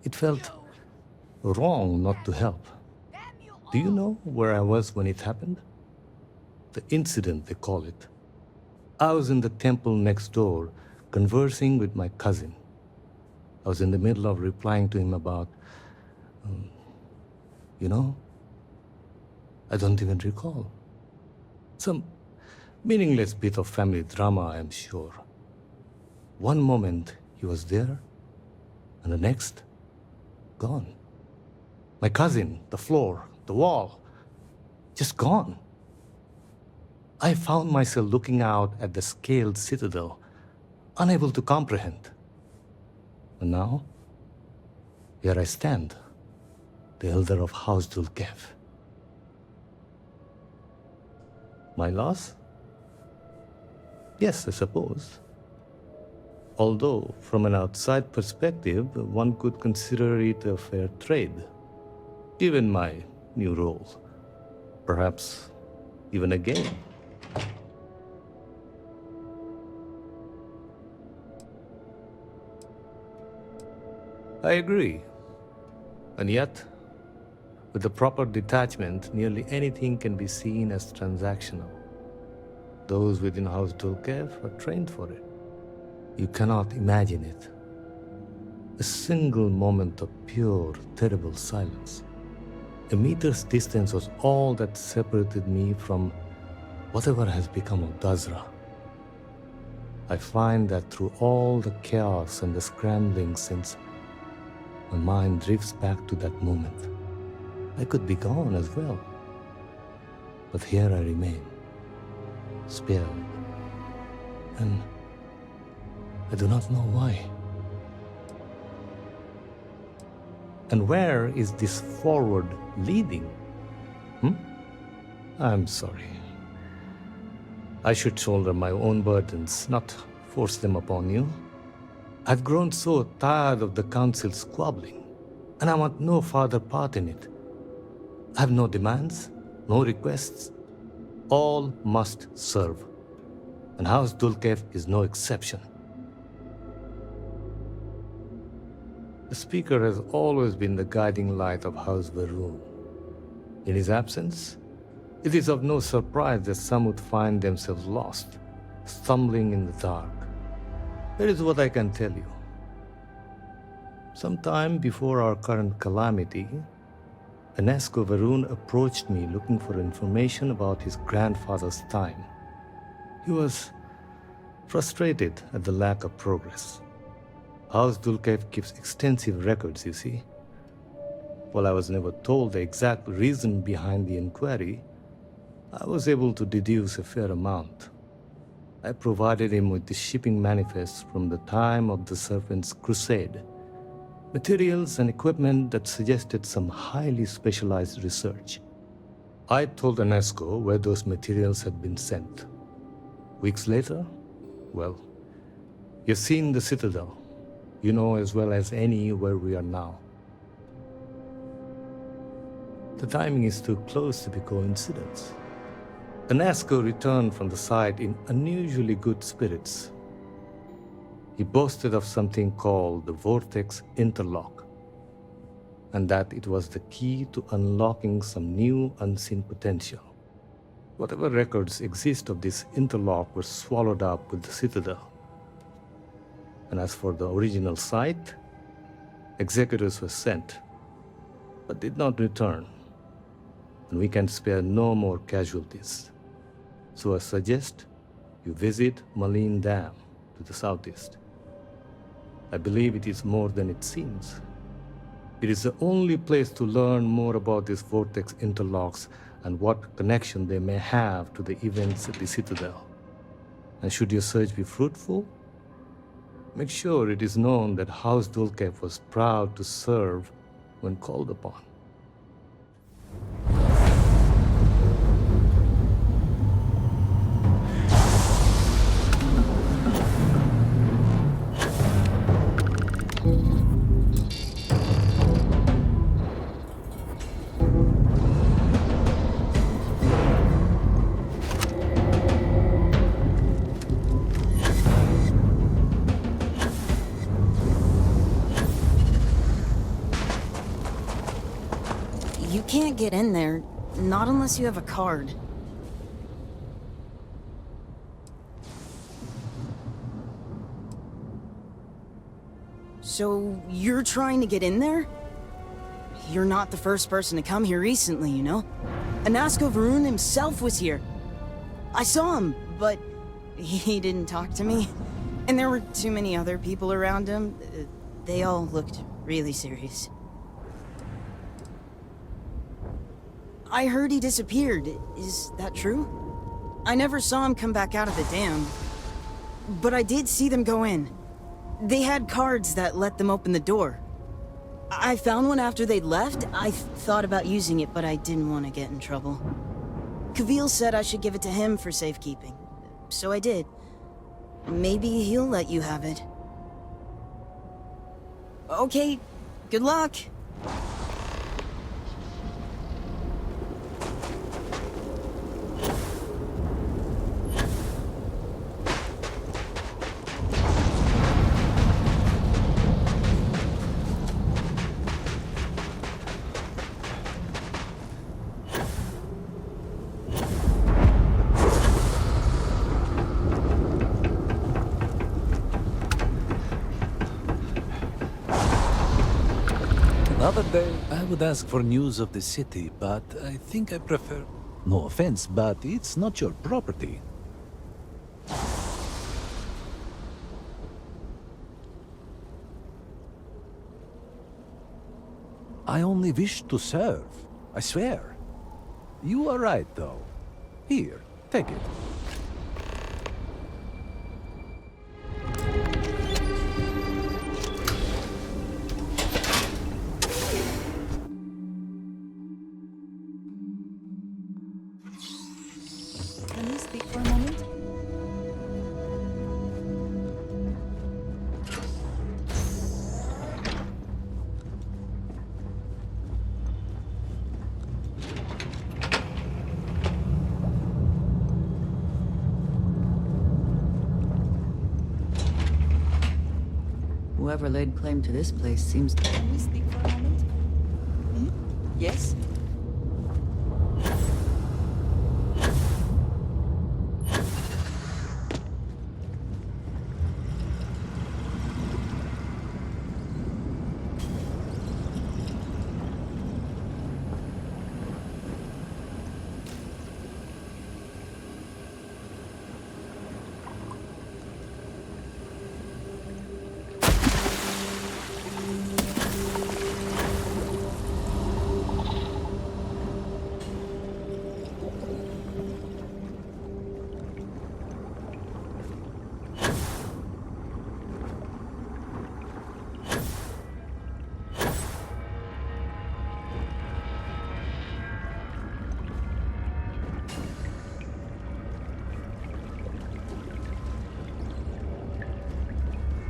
It felt wrong not to help. Do you know where I was when it happened? The incident, they call it. I was in the temple next door, conversing with my cousin. I was in the middle of replying to him about... you know? I don't even recall. Some meaningless bit of family drama, I'm sure. One moment he was there, and the next, gone. My cousin, the floor, the wall, just gone. I found myself looking out at the scaled citadel, unable to comprehend. And now, here I stand, the elder of House Dulkev. My loss? Yes, I suppose. Although, from an outside perspective, one could consider it a fair trade, given my new role. Perhaps even a gain. I agree. And yet, with the proper detachment, nearly anything can be seen as transactional. Those within House Dulkev are trained for it. You cannot imagine it. A single moment of pure, terrible silence. A meter's distance was all that separated me from whatever has become of Dazra. I find that through all the chaos and the scrambling since, my mind drifts back to that moment. I could be gone as well. But here I remain, spared. And I do not know why. And where is this forward leading? I'm sorry. I should shoulder my own burdens, not force them upon you. I've grown so tired of the Council's squabbling, and I want no further part in it. I have no demands, no requests. All must serve. And House Dulkev is no exception. The Speaker has always been the guiding light of House Va'ruun. In his absence, it is of no surprise that some would find themselves lost, stumbling in the dark. Here is what I can tell you. Sometime before our current calamity, Enesco Va'ruun approached me looking for information about his grandfather's time. He was frustrated at the lack of progress. House Dulkev keeps extensive records, you see. While I was never told the exact reason behind the inquiry, I was able to deduce a fair amount. I provided him with the shipping manifests from the time of the Serpent's crusade, materials and equipment that suggested some highly specialized research. I told Enesco where those materials had been sent. Weeks later, well, you've seen the Citadel. You know as well as any where we are now. The timing is too close to be coincidence. Enesco returned from the site in unusually good spirits. He boasted of something called the Vortex Interlock, and that it was the key to unlocking some new unseen potential. Whatever records exist of this interlock were swallowed up with the Citadel. And as for the original site, executors were sent, but did not return. And we can spare no more casualties. So I suggest you visit Malin Dam to the southeast. I believe it is more than it seems. It is the only place to learn more about these vortex interlocks and what connection they may have to the events at the Citadel. And should your search be fruitful, make sure it is known that House Dulkev was proud to serve when called upon. You can't get in there, not unless you have a card. So, you're trying to get in there? You're not the first person to come here recently, you know? Enesco Va'ruun himself was here. I saw him, but he didn't talk to me. And there were too many other people around him. They all looked really serious. I heard he disappeared. Is that true? I never saw him come back out of the dam. But I did see them go in. They had cards that let them open the door. I found one after they'd left. I thought about using it, but I didn't want to get in trouble. Kavil said I should give it to him for safekeeping. So I did. Maybe he'll let you have it. Okay, good luck. Another day, I would ask for news of the city, but I think I prefer... No offense, but it's not your property. I only wish to serve, I swear. You are right, though. Here, take it. Can we speak for a moment? Whoever laid claim to this place seems to... Can we speak for a moment? Yes?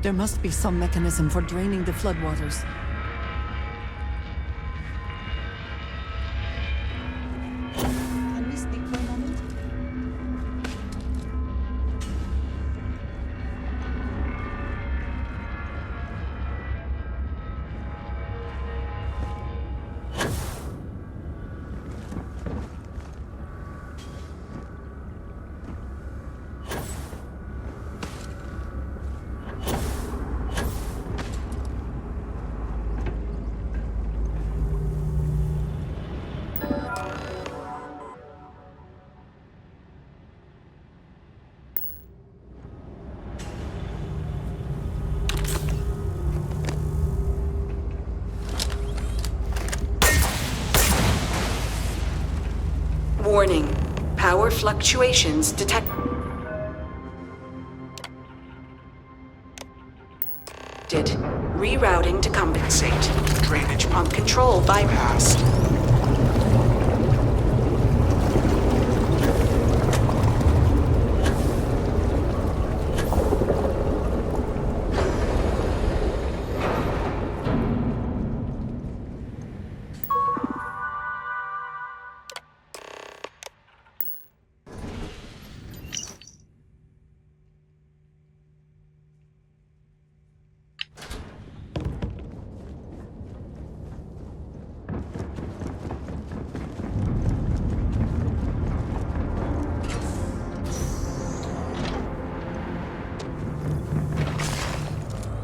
There must be some mechanism for draining the floodwaters. Can we speak for a moment? Warning. Power fluctuations detected. Rerouting to compensate. Drainage pump control bypassed.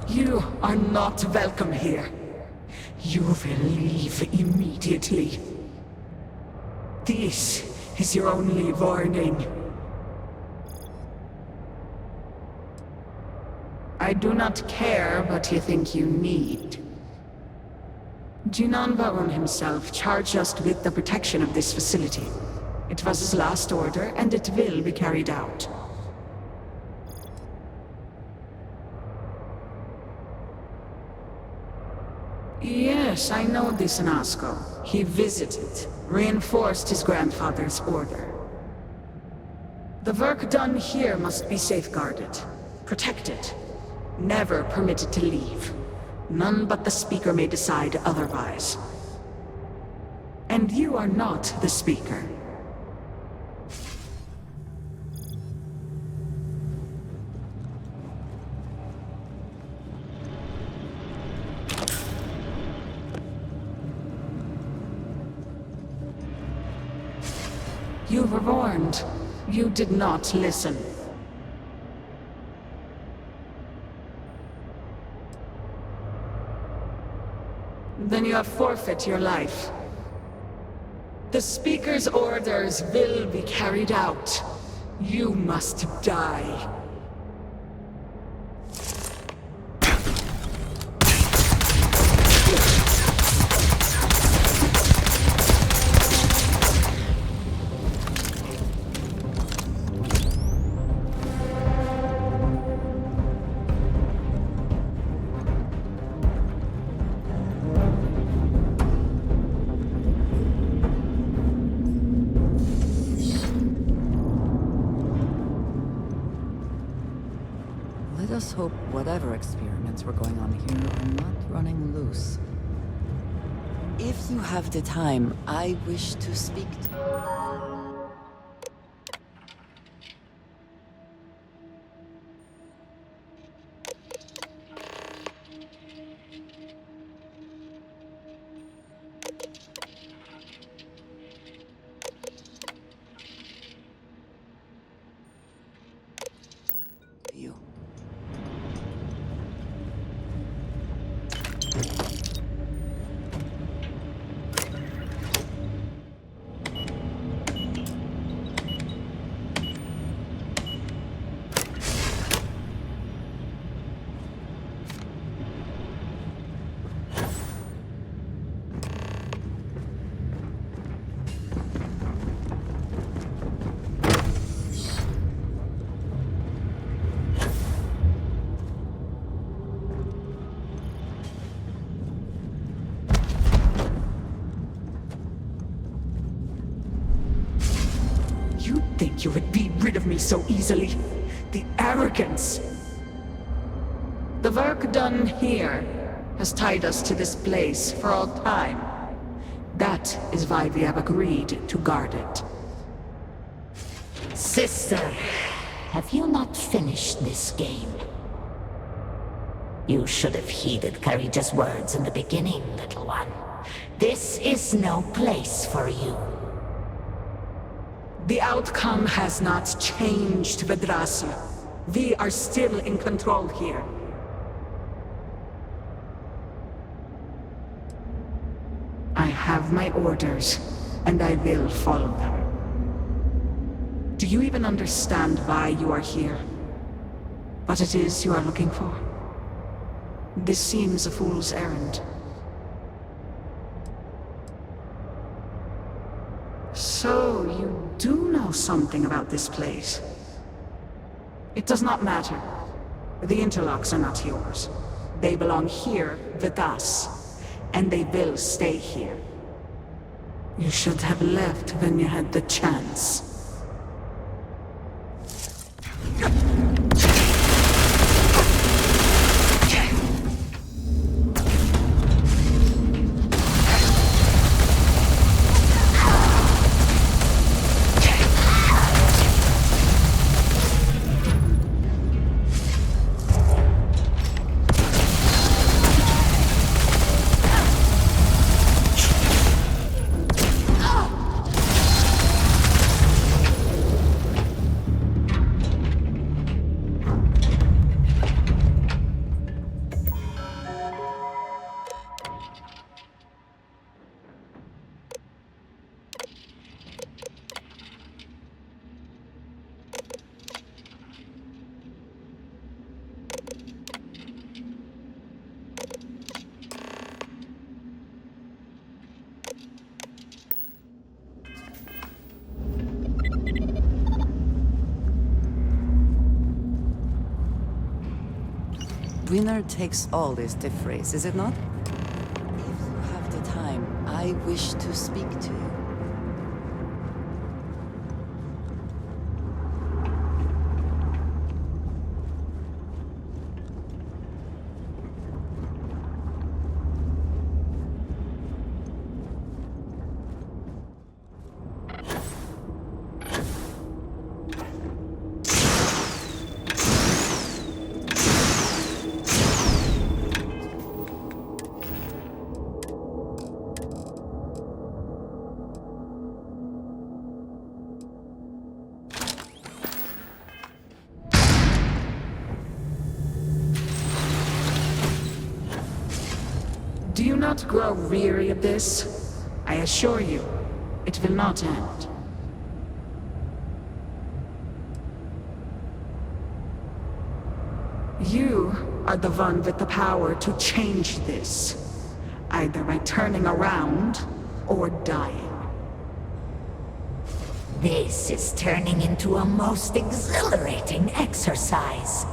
You are not welcome here. You will leave immediately. This is your only warning. I do not care what you think you need. Jinan Varun himself charged us with the protection of this facility. It was his last order, and it will be carried out. Yes, I know this Nasko. He visited, reinforced his grandfather's order. The work done here must be safeguarded, protected, never permitted to leave. None but the Speaker may decide otherwise. And you are not the Speaker. You were warned. You did not listen. Then you have forfeit your life. The Speaker's orders will be carried out. You must die. Let us hope whatever experiments were going on here are not running loose. If you have the time, I wish to speak to... you. Think you would be rid of me so easily? The arrogance! The work done here has tied us to this place for all time. That is why we have agreed to guard it. Sister, have you not finished this game? You should have heeded Courageous words in the beginning, little one. This is no place for you. The outcome has not changed, Vedrasya. We are still in control here. I have my orders, and I will follow them. Do you even understand why you are here? What it is you are looking for? This seems a fool's errand. So, you do know something about this place. It does not matter. The interlocks are not yours. They belong here with us, and they will stay here. You should have left when you had the chance. Winner takes all is the phrase, is it not? If you have the time, I wish to speak to you. Do you not grow weary of this? I assure you, it will not end. You are the one with the power to change this, either by turning around or dying. This is turning into a most exhilarating exercise.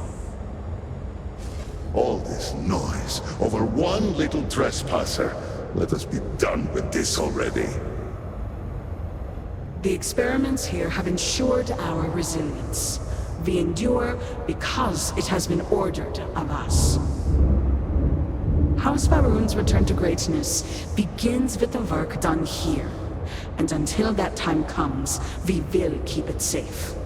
All this noise over one little trespasser. Let us be done with this already. The experiments here have ensured our resilience. We endure because it has been ordered of us. House Faroon's return to greatness begins with the work done here. And until that time comes, we will keep it safe.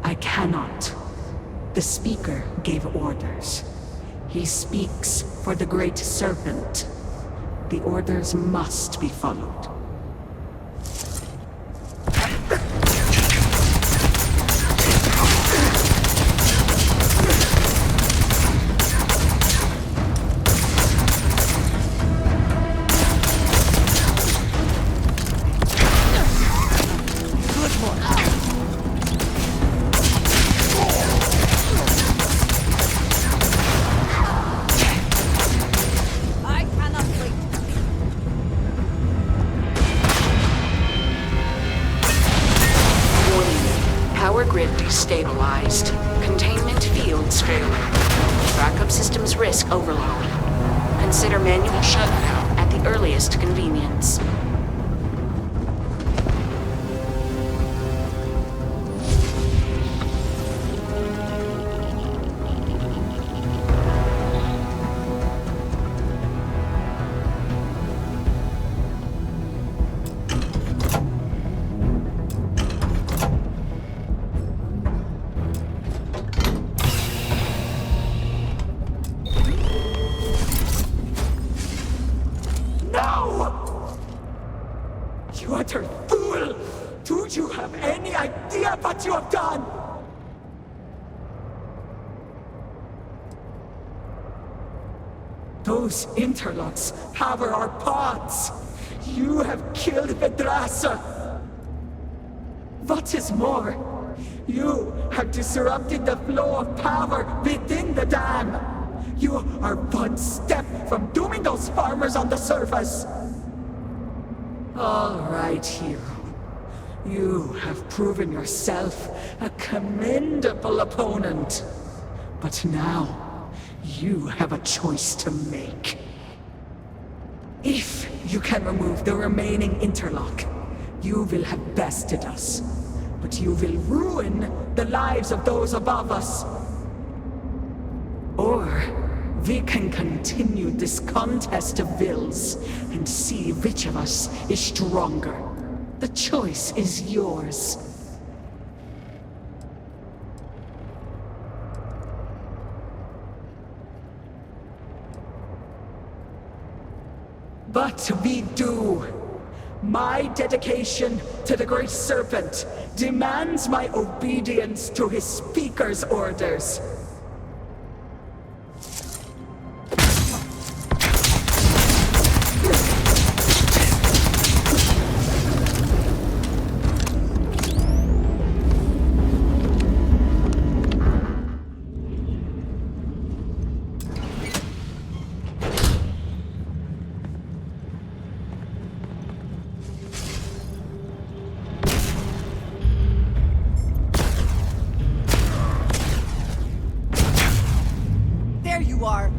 I cannot. The Speaker gave orders. He speaks for the Great Serpent. The orders must be followed. Stabilized. Containment fields failing. Backup systems risk overload. Consider manual shutdown at the earliest convenience. You utter fool! Do you have any idea what you have done? Those interlocks power our pods. You have killed Bethesda. What is more, you have disrupted the flow of power within the dam. You are one step from dooming those farmers on the surface. All right, hero. You have proven yourself a commendable opponent. But now, you have a choice to make. If you can remove the remaining interlock, you will have bested us. But you will ruin the lives of those above us. Or we can continue this contest of wills and see which of us is stronger. The choice is yours. But we do. My dedication to the Great Serpent demands my obedience to his Speaker's orders. you are.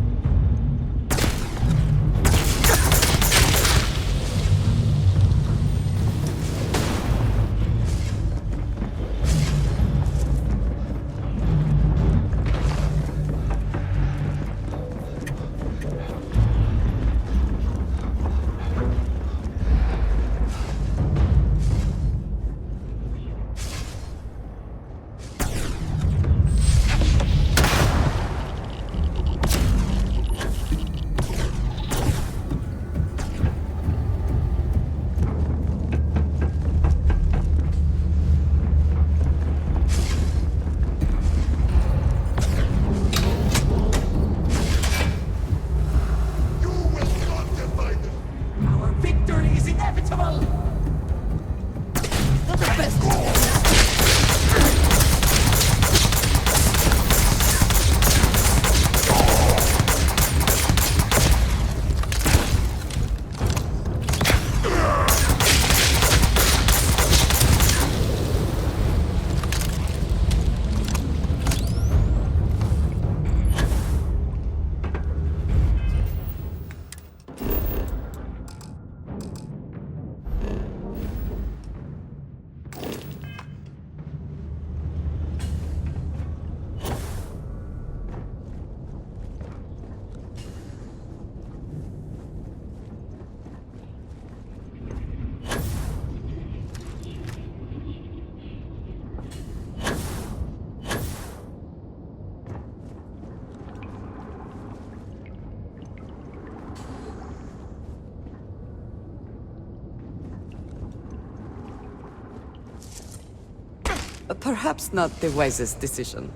Perhaps not the wisest decision.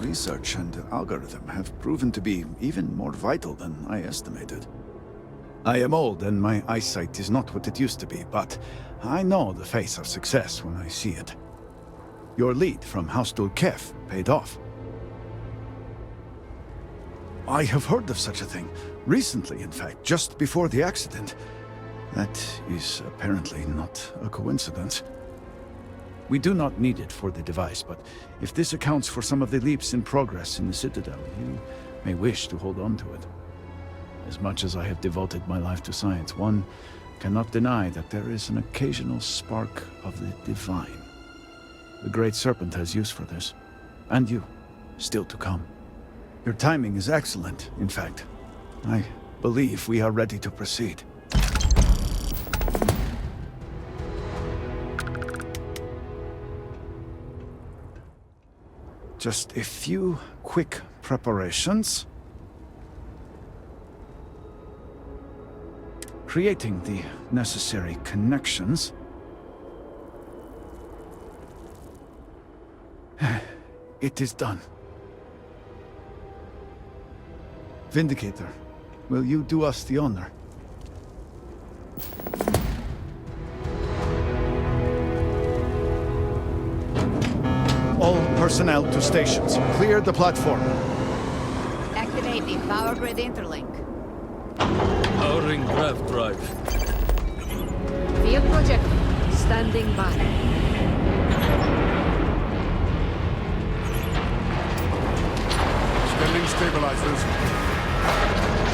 Research and algorithm have proven to be even more vital than I estimated. I am old and my eyesight is not what it used to be, but I know the face of success when I see it. Your lead from Haustul Kef paid off. I have heard of such a thing. Recently, in fact, just before the accident. That is apparently not a coincidence. We do not need it for the device, but if this accounts for some of the leaps in progress in the Citadel, you may wish to hold on to it. As much as I have devoted my life to science, one cannot deny that there is an occasional spark of the divine. The Great Serpent has use for this, and you, still to come. Your timing is excellent, in fact. I believe we are ready to proceed. Just a few quick preparations. Creating the necessary connections. It is done. Vindicator, will you do us the honor? All personnel to stations. Clear the platform. Activate the power grid interlink. Powering grav drive. Field projector. Standing by. Scanning stabilizers.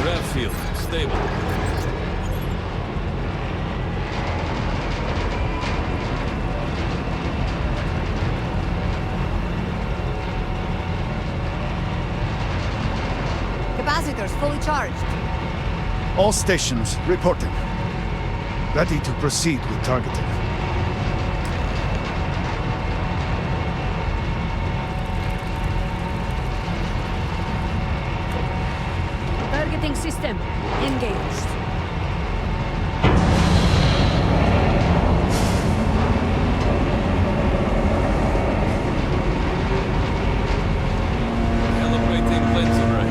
Grav field. Stable. charged. All stations reporting. Ready to proceed with targeting. Targeting system engaged. Calibrating lens array.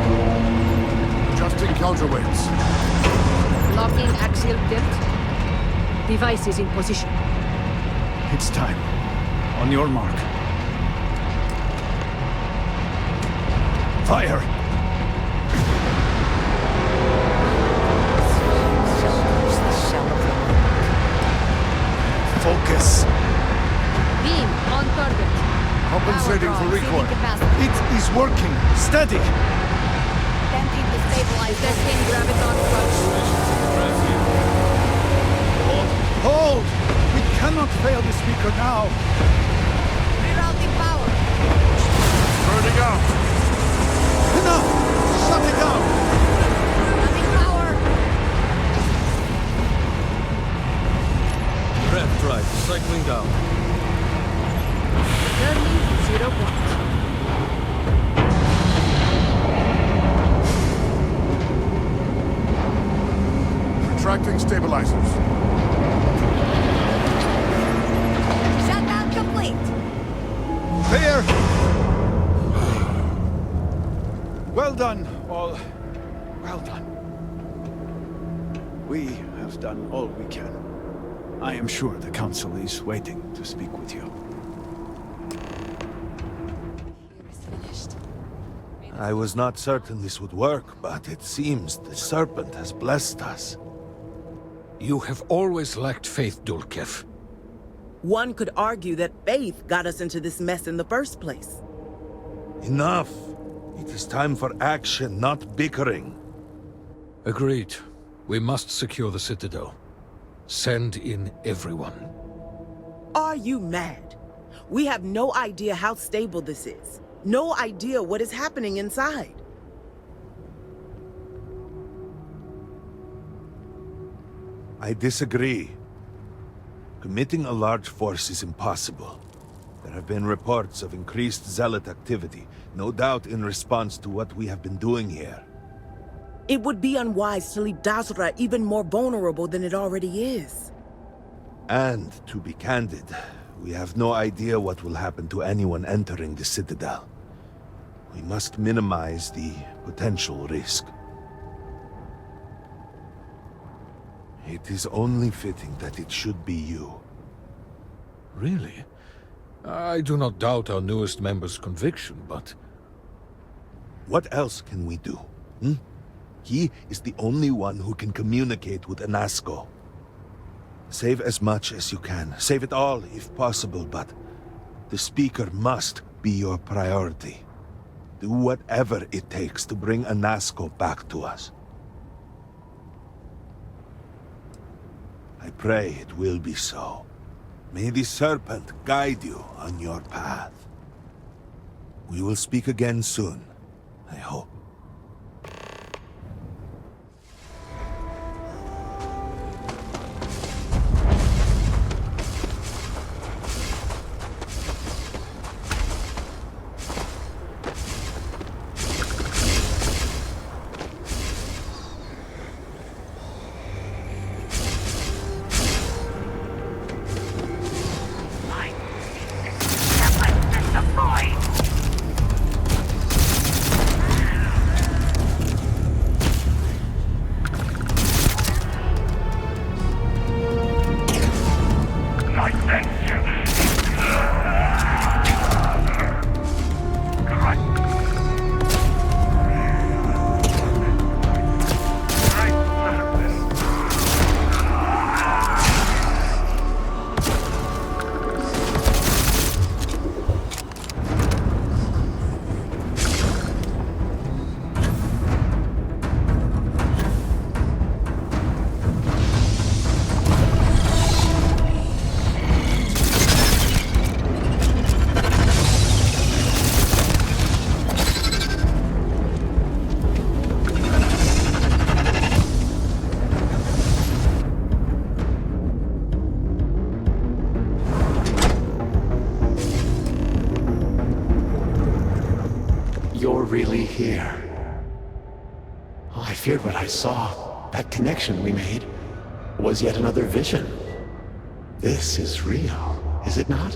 Adjusting counterweights. Locking axial tilt. Device is in position. It's time. On your mark. Fire! Focus. Beam on target. Compensating for recoil. It is working. Steady. Attempting to stabilize testing graviton approach. Hold! We cannot fail the speaker now. Rerouting power. Turning out. Enough! Shut it down! Running power. Rev drive cycling down. Returning 0 point. Retracting stabilizers. Shutdown complete. Clear! Well done, all. Well done. We have done all we can. I am sure the Council is waiting to speak with you. I was not certain this would work, but it seems the Serpent has blessed us. You have always lacked faith, Dulkev. One could argue that faith got us into this mess in the first place. Enough! It is time for action, not bickering. Agreed. We must secure the Citadel. Send in everyone. Are you mad? We have no idea how stable this is. No idea what is happening inside. I disagree. Committing a large force is impossible. There have been reports of increased zealot activity, no doubt in response to what we have been doing here. It would be unwise to leave Dazra even more vulnerable than it already is. And, to be candid, we have no idea what will happen to anyone entering the Citadel. We must minimize the potential risk. It is only fitting that it should be you. Really? I do not doubt our newest member's conviction, but... What else can we do? He is the only one who can communicate with Anasco. Save as much as you can. Save it all, if possible, but... the Speaker must be your priority. Do whatever it takes to bring Anasco back to us. I pray it will be so. May the Serpent guide you on your path. We will speak again soon, I hope. really here. Oh, I feared what I saw. That connection we made was yet another vision. This is real, is it not?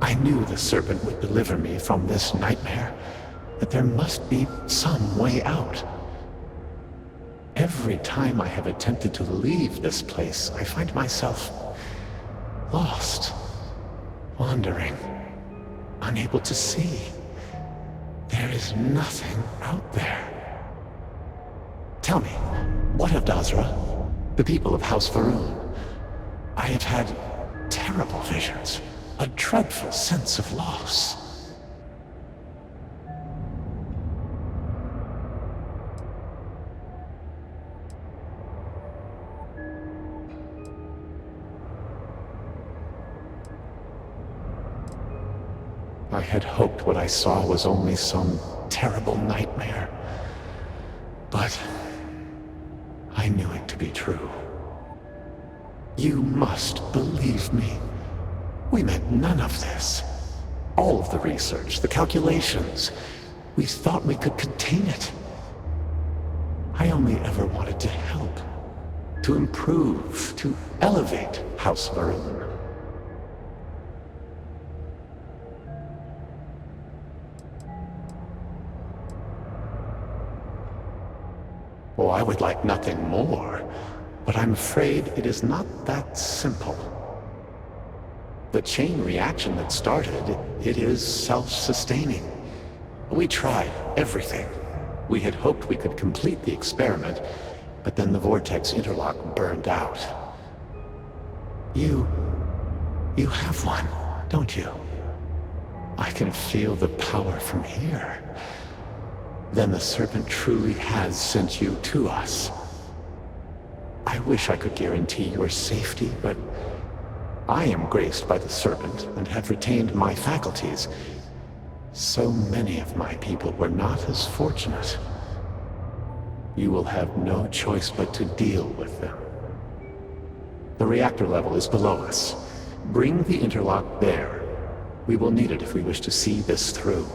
I knew the serpent would deliver me from this nightmare, that there must be some way out. Every time I have attempted to leave this place, I find myself lost, wandering, unable to see. There is nothing out there. Tell me, what of Dazra, the people of House Va'ruun? I have had terrible visions, a dreadful sense of loss. I had hoped what I saw was only some terrible nightmare, but I knew it to be true. You must believe me. We meant none of this. All of the research, the calculations, we thought we could contain it. I only ever wanted to help, to improve, to elevate House Va'ruun. Oh, I would like nothing more, but I'm afraid it is not that simple. The chain reaction that started, it is self-sustaining. We tried everything. We had hoped we could complete the experiment, but then the vortex interlock burned out. You have one, don't you? I can feel the power from here. Then the serpent truly has sent you to us. I wish I could guarantee your safety, but I am graced by the serpent and have retained my faculties. So many of my people were not as fortunate. You will have no choice but to deal with them. The reactor level is below us. Bring the interlock there. We will need it if we wish to see this through.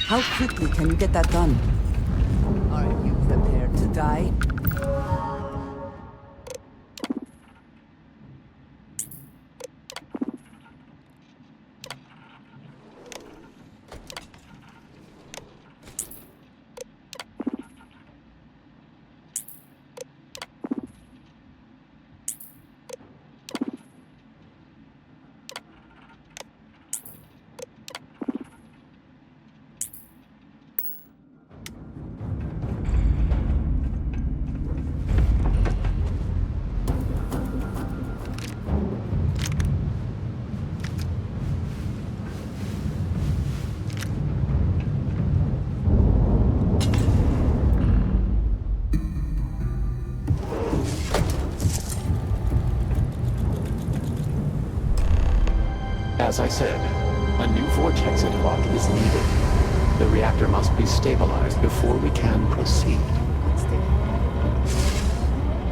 How quickly can you get that done? Are you prepared to die? As I said, a new vortex interlock is needed. The reactor must be stabilized before we can proceed.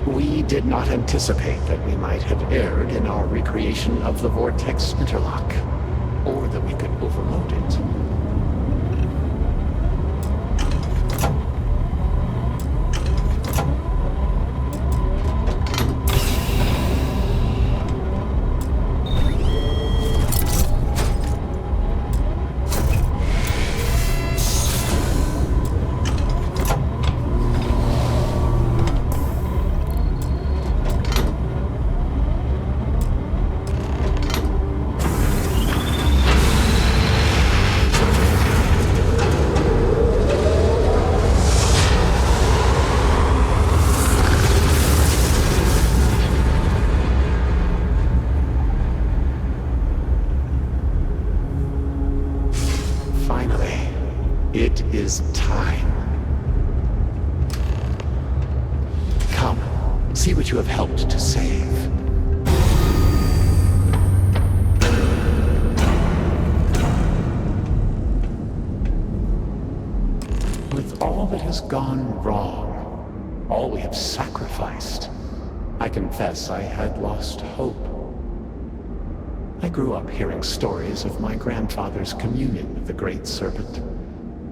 We did not anticipate that we might have erred in our recreation of the vortex interlock, or that we could overload it. It is time. Come, see what you have helped to save. With all that has gone wrong, all we have sacrificed, I confess I had lost hope. I grew up hearing stories of my grandfather's communion with the Great Serpent.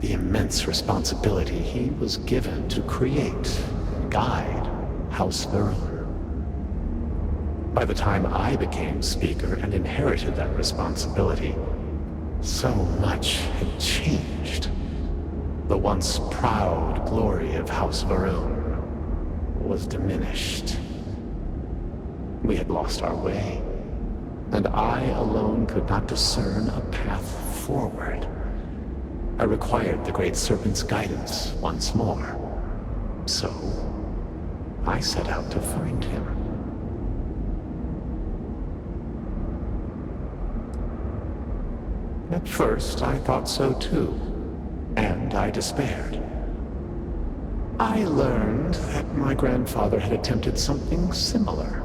The immense responsibility he was given to create and guide House Varun. By the time I became Speaker and inherited that responsibility, so much had changed. The once proud glory of House Varun was diminished. We had lost our way, and I alone could not discern a path forward. I required the Great Serpent's guidance once more. So, I set out to find him. At first, I thought so too, and I despaired. I learned that my grandfather had attempted something similar.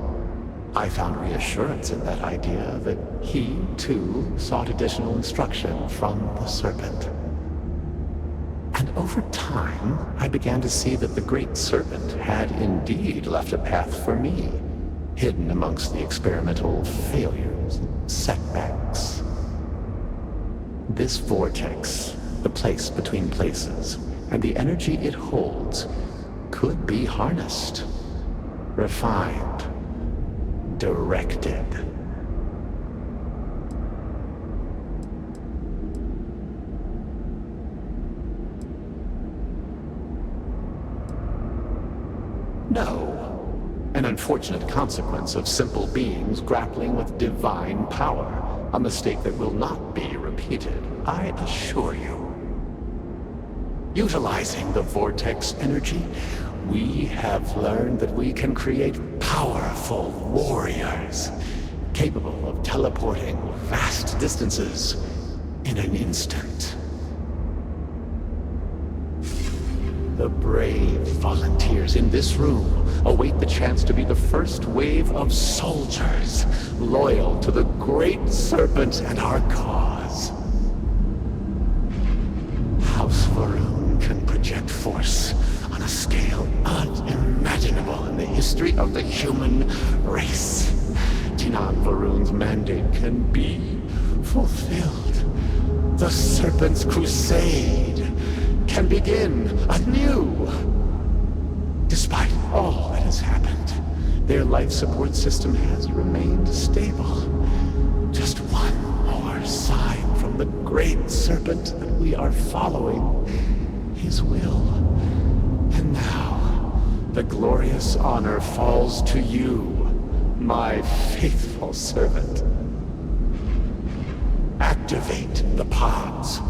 I found reassurance in that idea that he, too, sought additional instruction from the Serpent. And over time, I began to see that the Great Serpent had indeed left a path for me, hidden amongst the experimental failures and setbacks. This vortex, the place between places, and the energy it holds, could be harnessed, refined, directed. No, an unfortunate consequence of simple beings grappling with divine power, a mistake that will not be repeated, I assure you. Utilizing the vortex energy, we have learned that we can create powerful warriors, capable of teleporting vast distances in an instant. The brave volunteers in this room await the chance to be the first wave of soldiers loyal to the Great Serpent and our cause. House Varun can project force on a scale unimaginable in the history of the human race. Tinan Varun's mandate can be fulfilled the Serpent's crusade can begin anew. Despite all that has happened, their life support system has remained stable. Just one more sign from the great Serpent that we are following his will. And now, the glorious honor falls to you, my faithful servant. Activate the pods,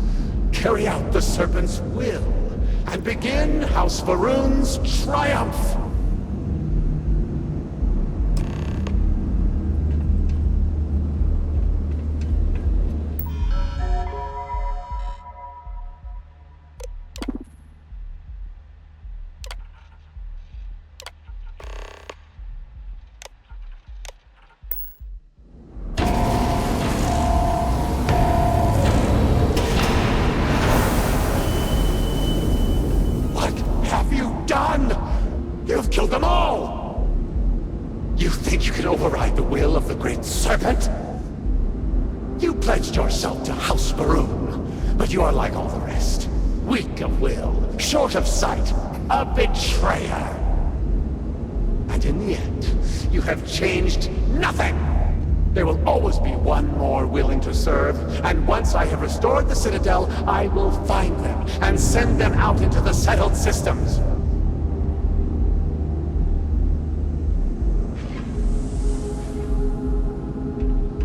carry out the Serpent's will, and begin House Va'ruun's triumph! You've killed them all! You think you can override the will of the great Serpent? You pledged yourself to House Va'ruun, but you are like all the rest. Weak of will, short of sight, a betrayer. And in the end, you have changed nothing! There will always be one more willing to serve, and once I have restored the Citadel, I will find them and send them out into the settled systems.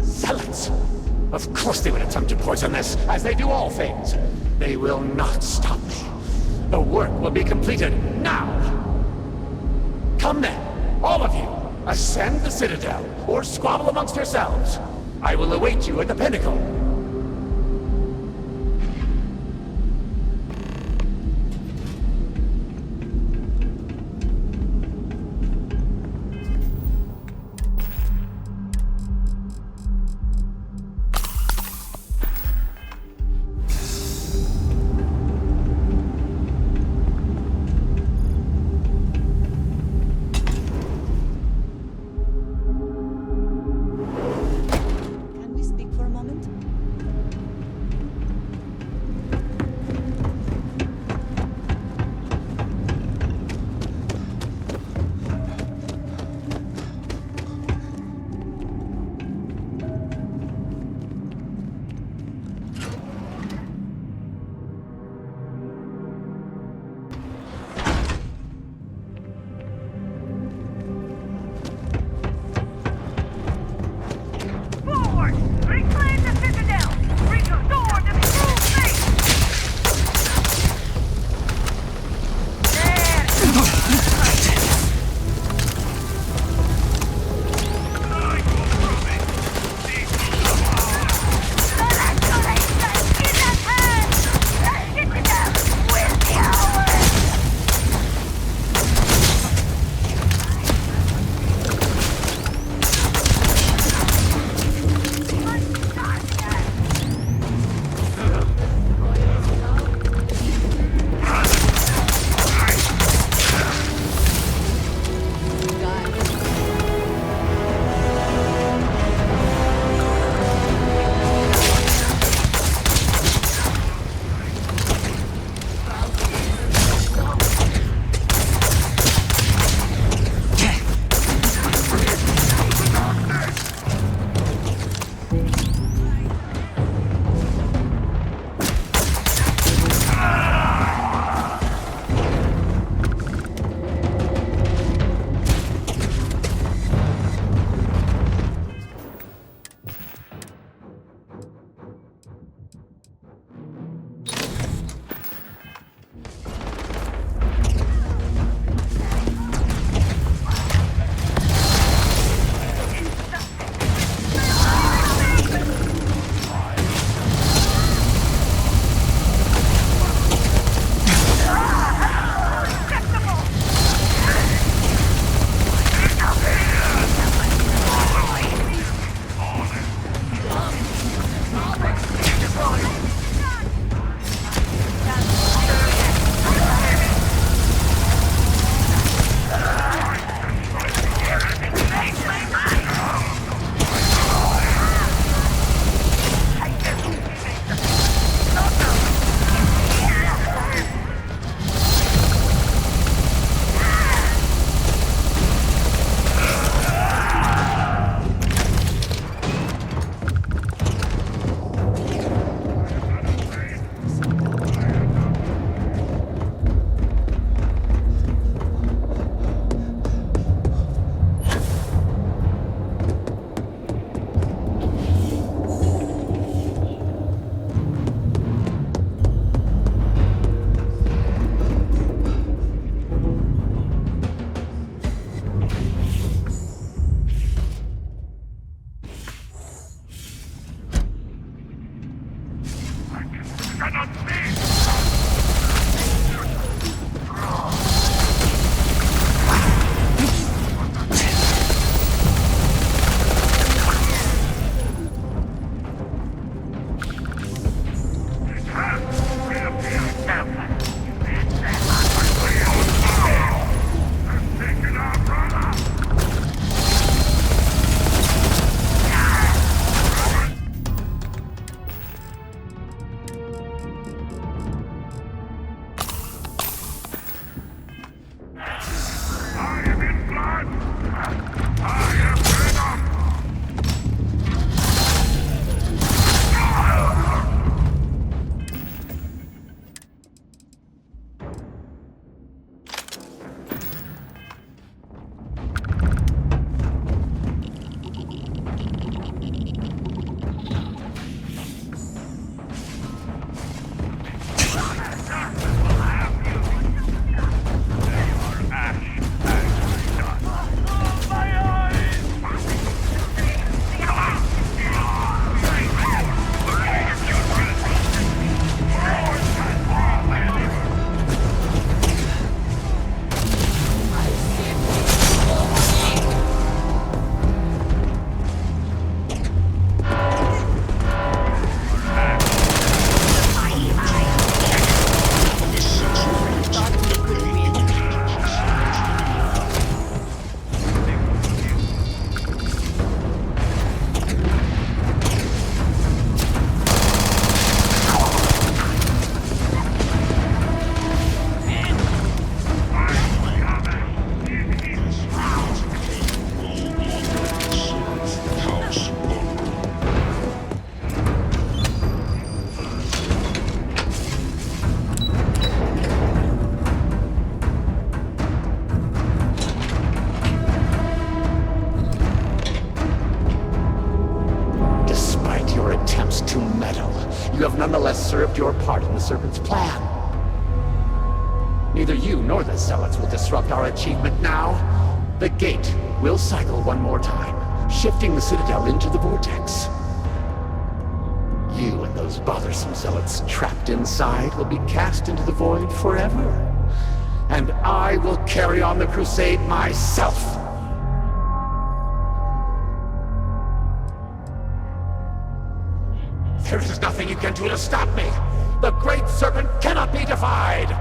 Zealots! Of course they would attempt to poison this, as they do all things. They will not stop me. The work will be completed now! Come then, all of you! Ascend the Citadel, or squabble amongst yourselves. I will await you at the pinnacle. You have nonetheless served your part in the Serpent's plan. Neither you nor the Zealots will disrupt our achievement now. The gate will cycle one more time, shifting the Citadel into the vortex. You and those bothersome Zealots trapped inside will be cast into the void forever. And I will carry on the crusade myself. There is nothing you can do to stop me. The Great Serpent cannot be defied.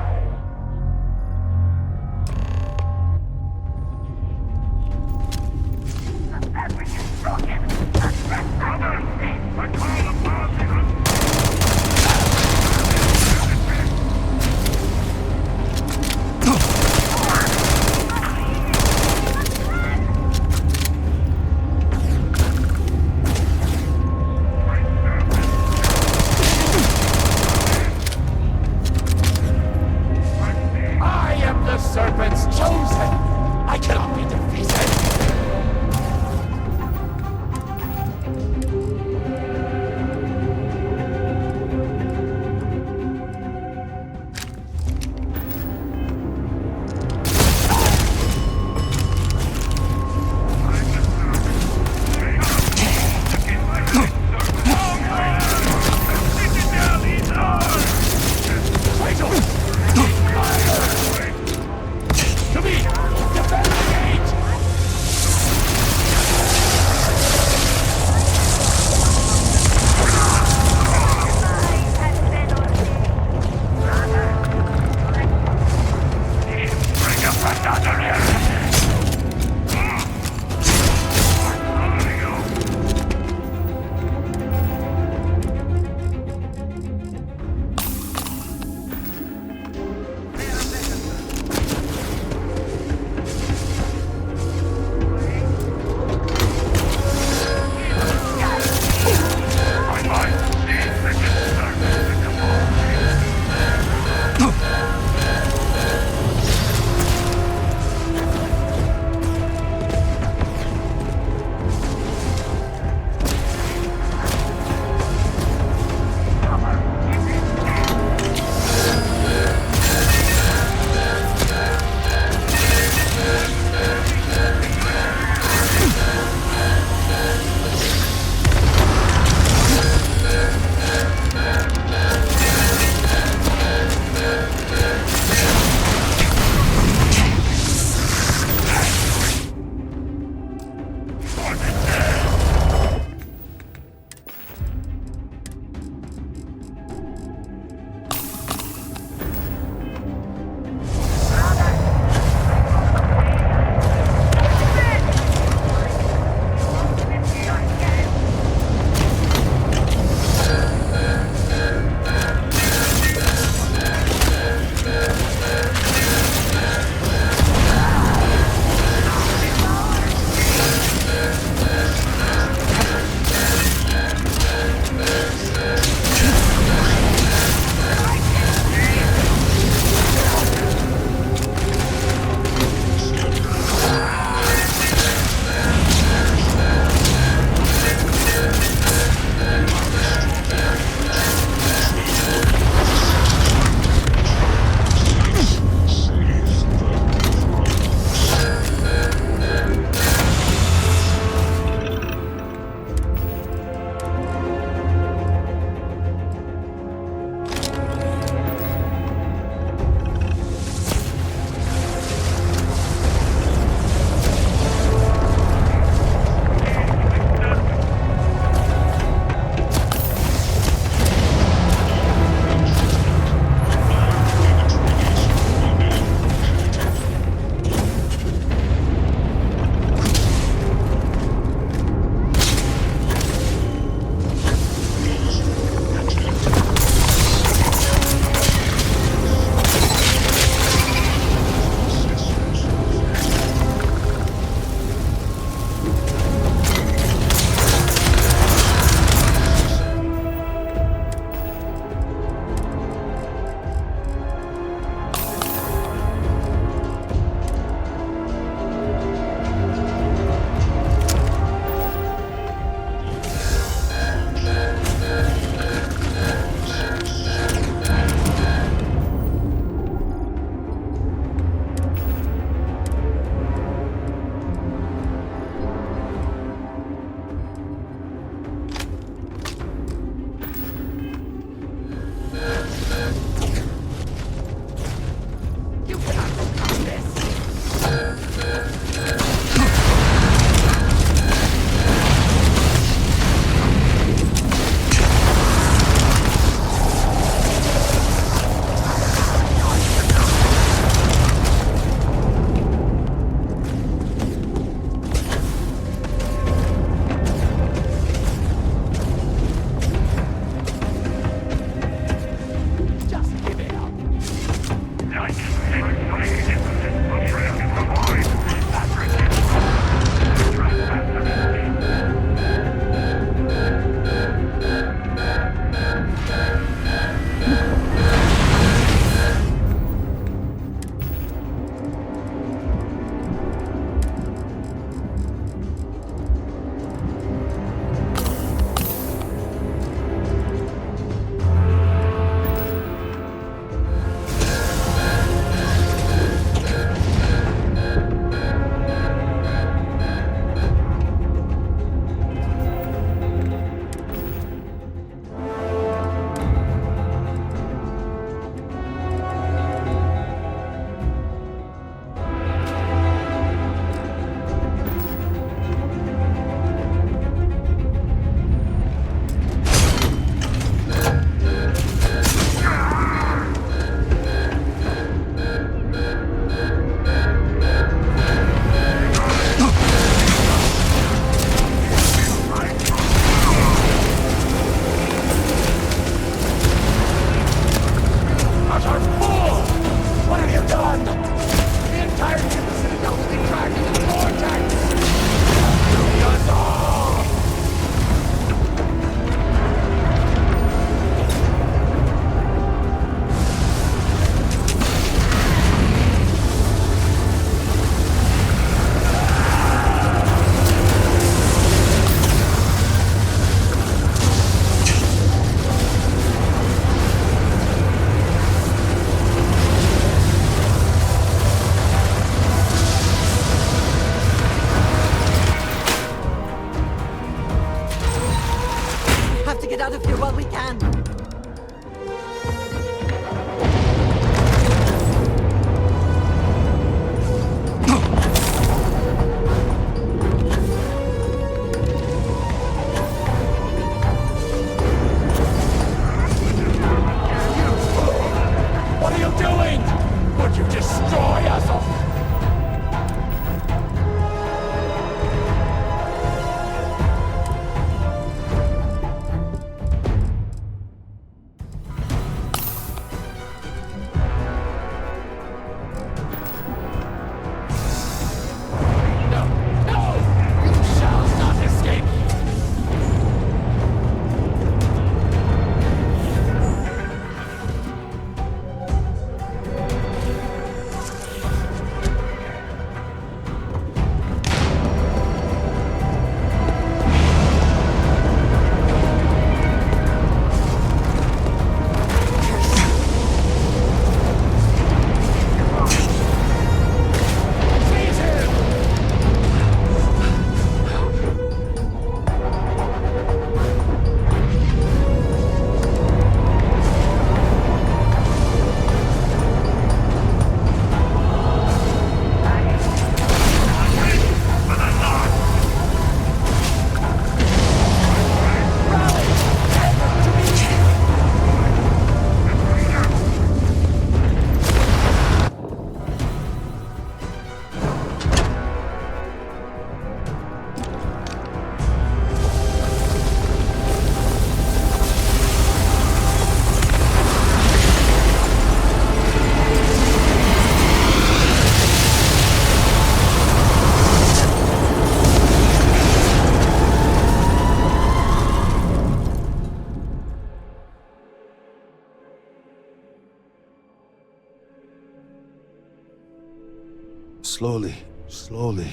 Slowly, slowly.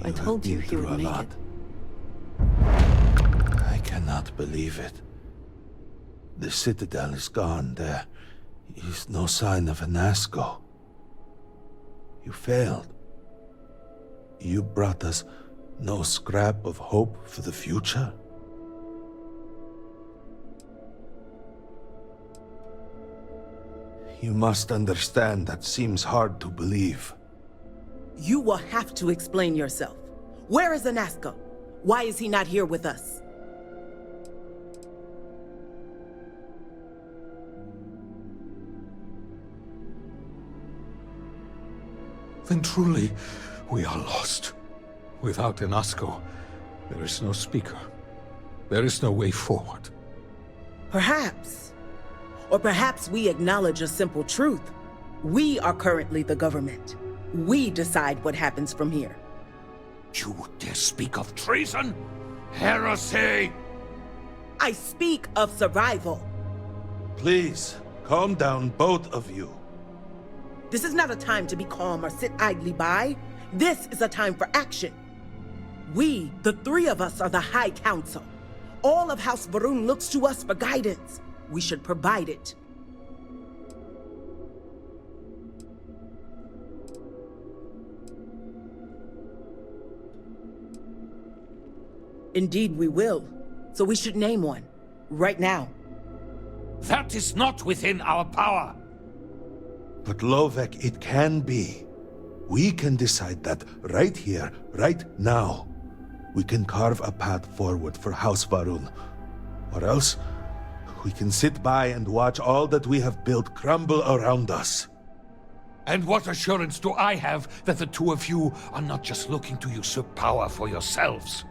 I told you he would make it. I cannot believe it. The Citadel is gone. There is no sign of Anasco. You failed. You brought us no scrap of hope for the future? You must understand that seems hard to believe. You will have to explain yourself. Where is Anasco? Why is he not here with us? Then truly, we are lost. Without Anasco, there is no speaker. There is no way forward. Perhaps. Or perhaps we acknowledge a simple truth. We are currently the government. We decide what happens from here. You dare speak of treason? Heresy! I speak of survival. Please, calm down, both of you. This is not a time to be calm or sit idly by. This is a time for action. We, the three of us, are the High Council. All of House Va'ruun looks to us for guidance. We should provide it. Indeed, we will. So we should name one. Right now. That is not within our power. But Lovek, it can be. We can decide that right here, right now. We can carve a path forward for House Va'ruun. Or else, we can sit by and watch all that we have built crumble around us. And what assurance do I have that the two of you are not just looking to usurp power for yourselves?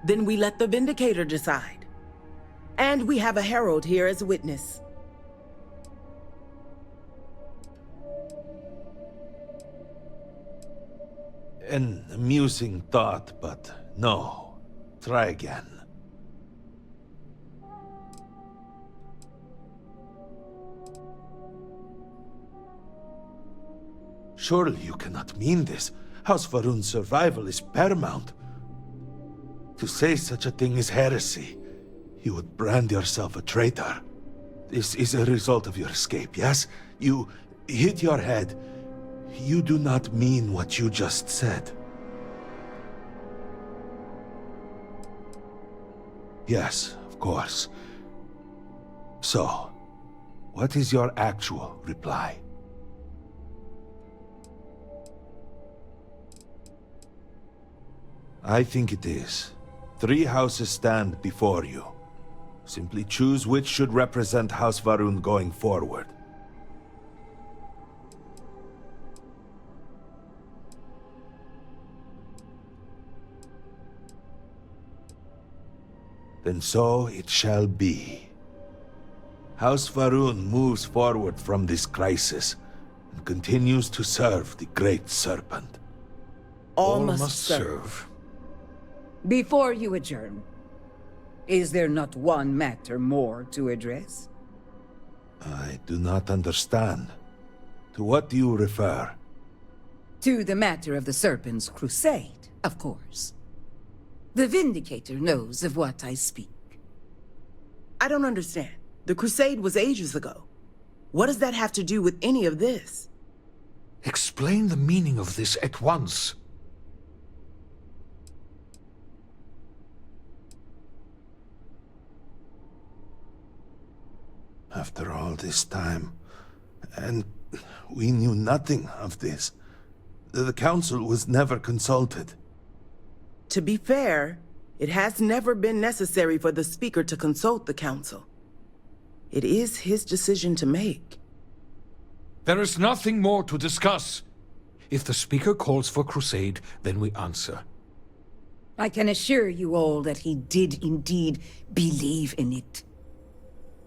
Then we let the Vindicator decide. And we have a herald here as a witness. An amusing thought, but no. Try again. Surely you cannot mean this. House Va'ruun's survival is paramount. To say such a thing is heresy. You would brand yourself a traitor. This is a result of your escape, yes? You hit your head. You do not mean what you just said. Yes, of course. So, what is your actual reply? I think it is. 3 houses stand before you. Simply choose which should represent House Va'ruun going forward. Then so it shall be. House Va'ruun moves forward from this crisis and continues to serve the Great Serpent. All must serve. Before you adjourn, is there not one matter more to address? I do not understand. To what do you refer? To the matter of the Serpent's crusade, of course. The Vindicator knows of what I speak. I don't understand. The crusade was ages ago. What does that have to do with any of this? Explain the meaning of this at once. After all this time, and we knew nothing of this. The Council was never consulted. To be fair, it has never been necessary for the Speaker to consult the Council. It is his decision to make. There is nothing more to discuss. If the Speaker calls for crusade, then we answer. I can assure you all that he did indeed believe in it.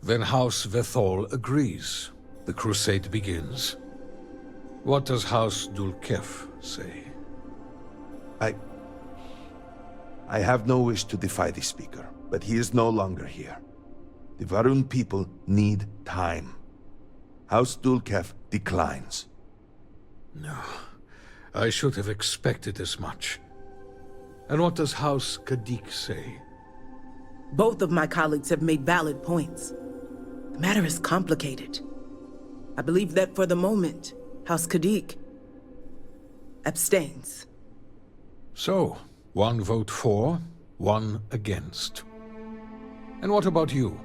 Then House Vethol agrees. The crusade begins. What does House Dulkef say? I have no wish to defy the Speaker, but he is no longer here. The Va'ruun people need time. House Dulkef declines. No. I should have expected as much. And what does House Kadik say? Both of my colleagues have made valid points. The matter is complicated. I believe that for the moment, House Kadik abstains. So, one vote for, one against. And what about you?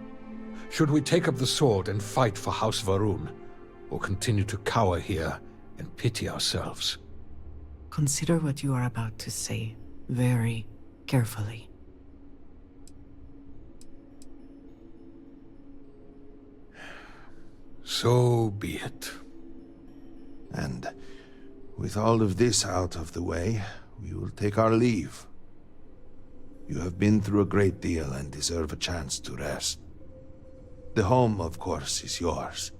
Should we take up the sword and fight for House Va'ruun, or continue to cower here and pity ourselves? Consider what you are about to say very carefully. So be it. And with all of this out of the way, we will take our leave. You have been through a great deal and deserve a chance to rest. The home, of course, is yours.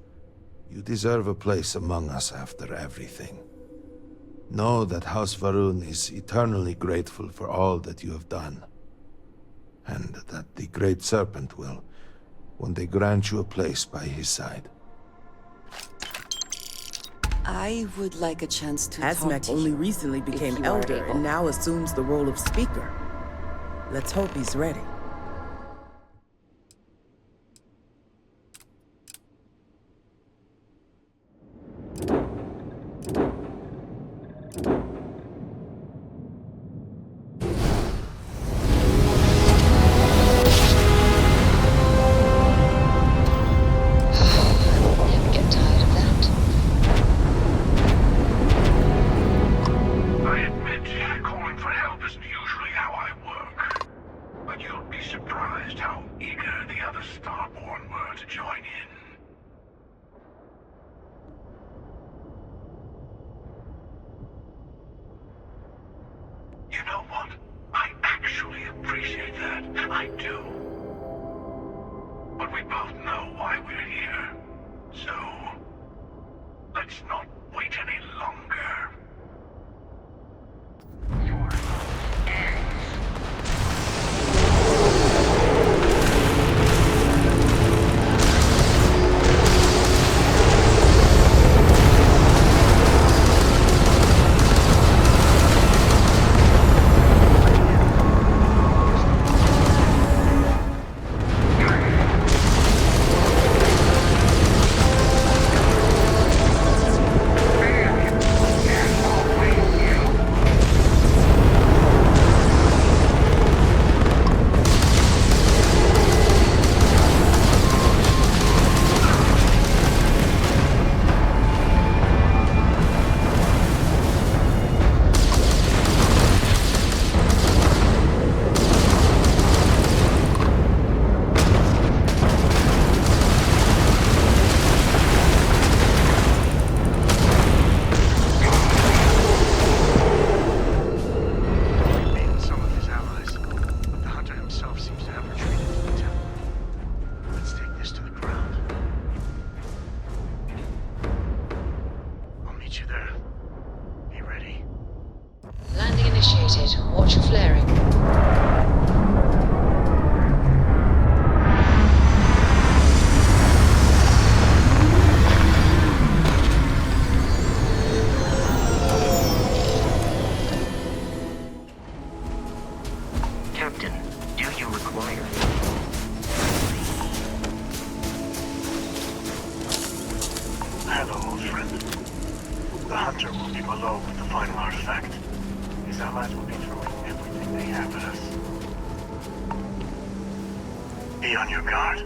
You deserve a place among us after everything. Know that House Va'ruun is eternally grateful for all that you have done, and that the Great Serpent will one day grant you a place by his side. I would like a chance to talk Asmak to only you, recently became if you are elder able. and now assumes the role of speaker. Let's hope he's ready. Watch your flaring. Captain, do you require? Hello, old friend. The Hunter will be below with the final artifact. His allies will be throwing everything they have at us. Be on your guard.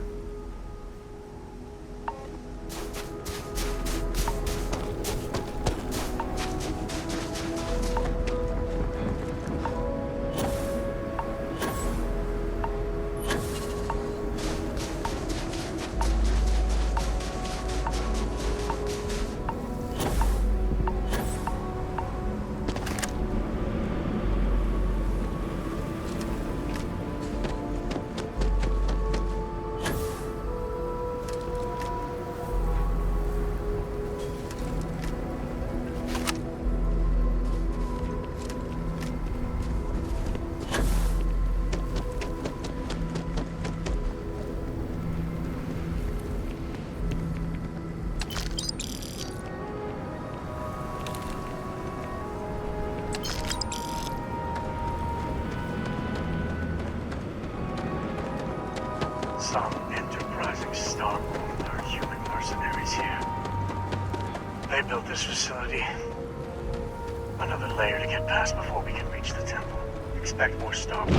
Starfield are human mercenaries here. They built this facility. Another layer to get past before we can reach the temple. Expect more Starfield.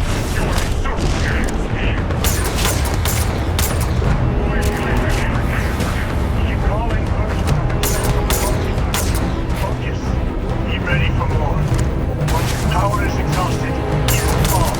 Keep calling. Focus. Be ready for more. Once your power is exhausted, you will fall.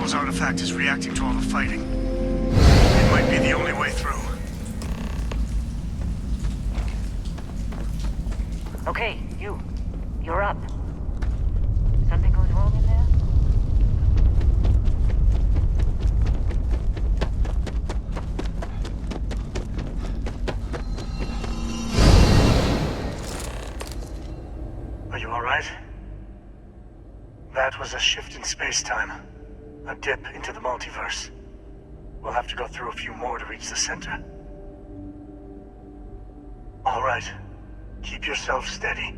temple's artifact is reacting to all the fighting. It might be the only way through. Okay, you're up. Something goes wrong in there? Are you alright? That was a shift in space-time. A dip into the multiverse. We'll have to go through a few more to reach the center. Alright. Keep yourself steady.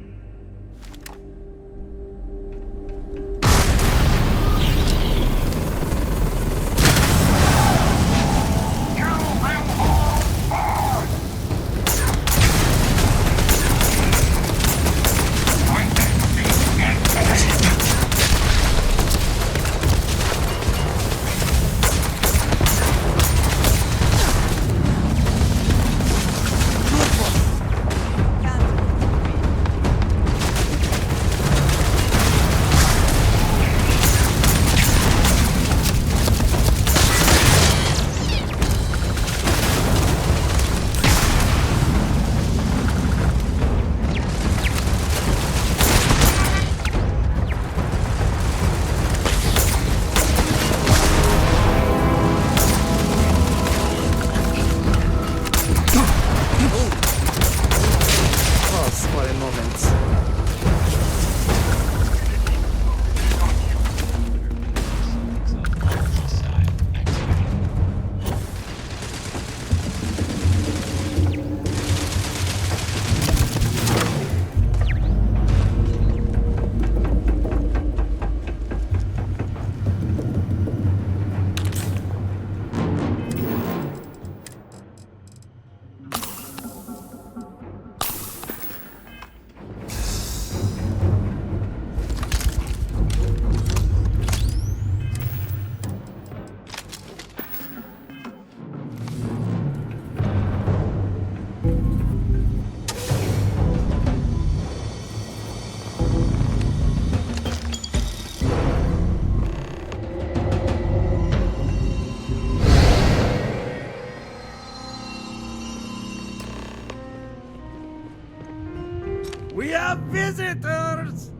We have visitors!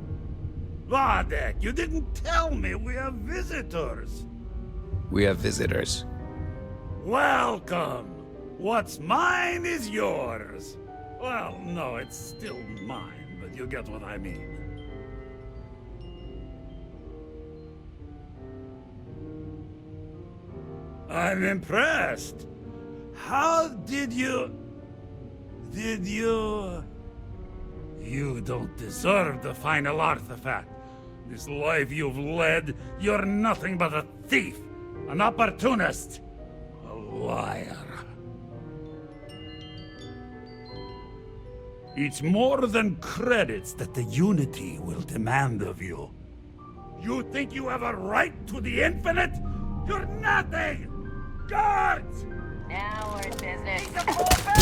Vadek, you didn't tell me we have visitors. We have visitors. Welcome! What's mine is yours. Well, no, it's still mine, but you get what I mean. I'm impressed. How did you... You don't deserve the final artifact. This life you've led, you're nothing but a thief, an opportunist, a liar. It's more than credits that the Unity will demand of you. You think you have a right to the infinite? You're nothing! Guards! Now we're in business.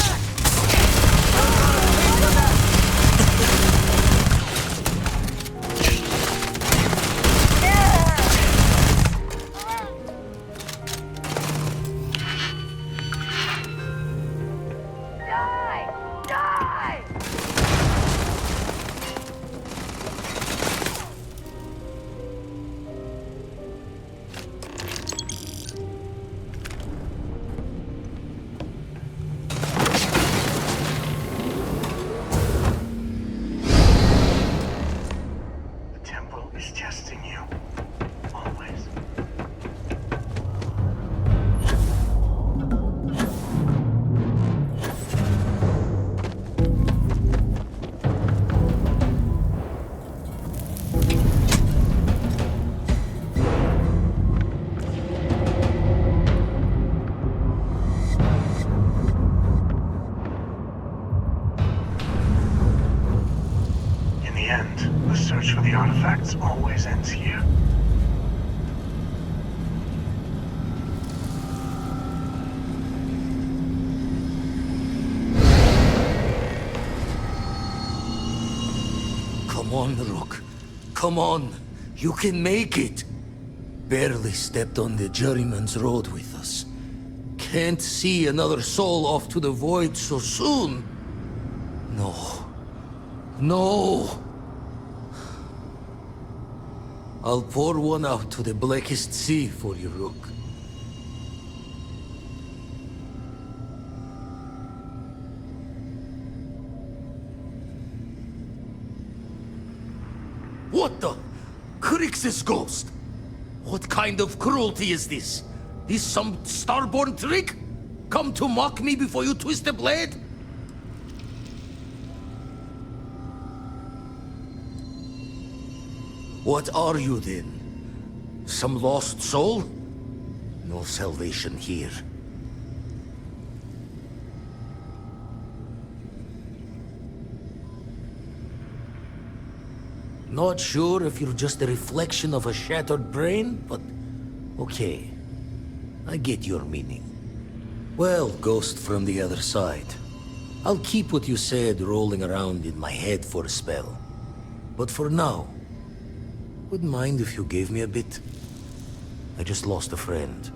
Always ends here. Come on, Rook. Come on. You can make it. Barely stepped on the juryman's road with us. Can't see another soul off to the void so soon. No. No! I'll pour one out to the blackest sea for you, Rook. What the? Crix's ghost? What kind of cruelty is this? This some starborn trick? Come to mock me before you twist the blade? What are you then? Some lost soul? No salvation here. Not sure if you're just a reflection of a shattered brain, but okay. I get your meaning. Well, ghost from the other side. I'll keep what you said rolling around in my head for a spell. But for now, wouldn't mind if you gave me a bit. I just lost a friend.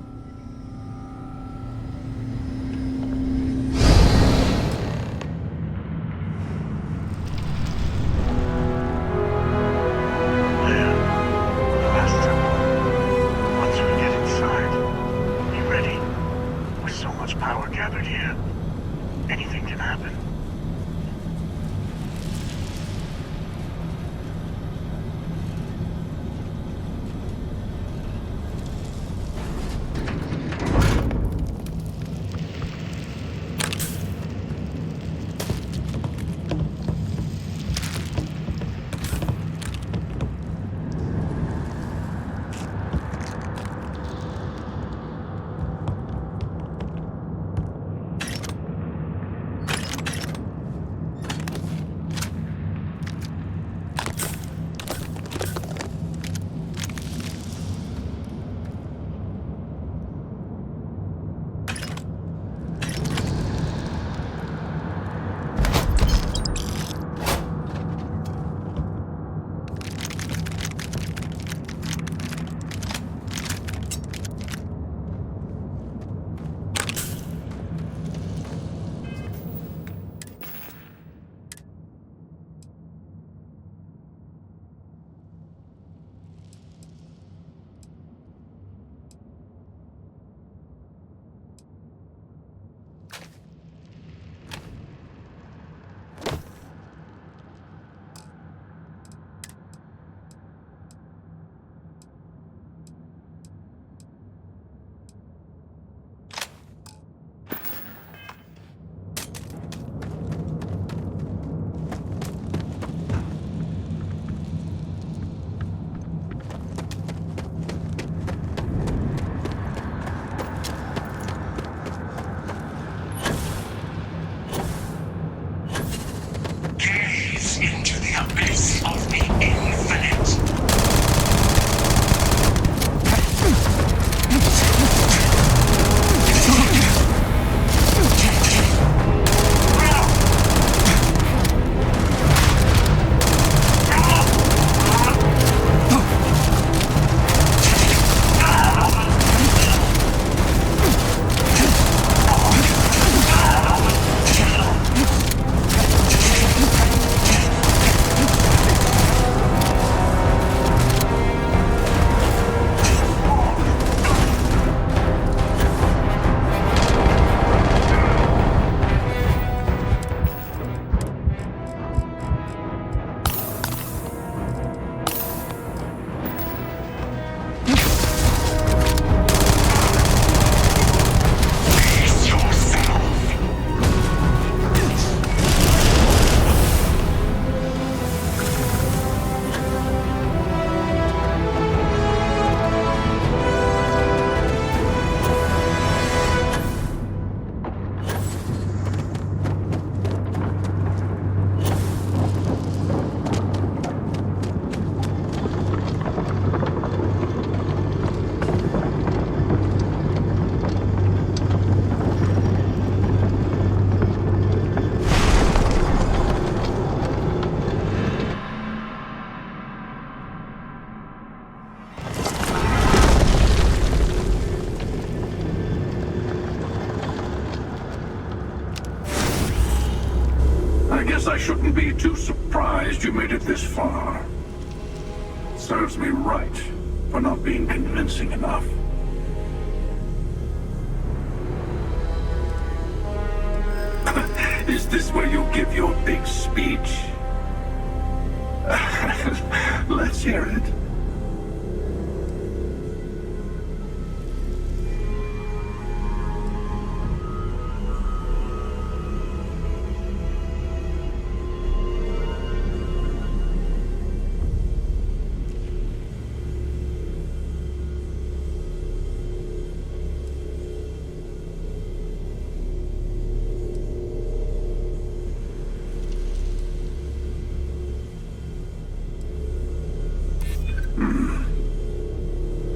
shouldn't be too surprised you made it this far. Serves me right for not being convincing enough. Is this where you give your big speech? Let's hear it.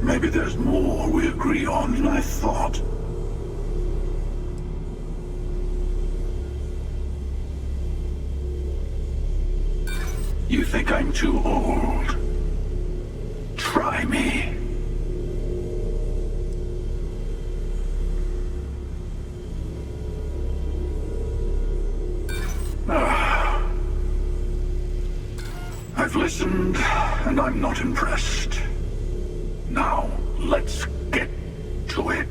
Maybe there's more we agree on than I thought. You think I'm too old? Try me. I've listened, and I'm not impressed. Now, let's get to it.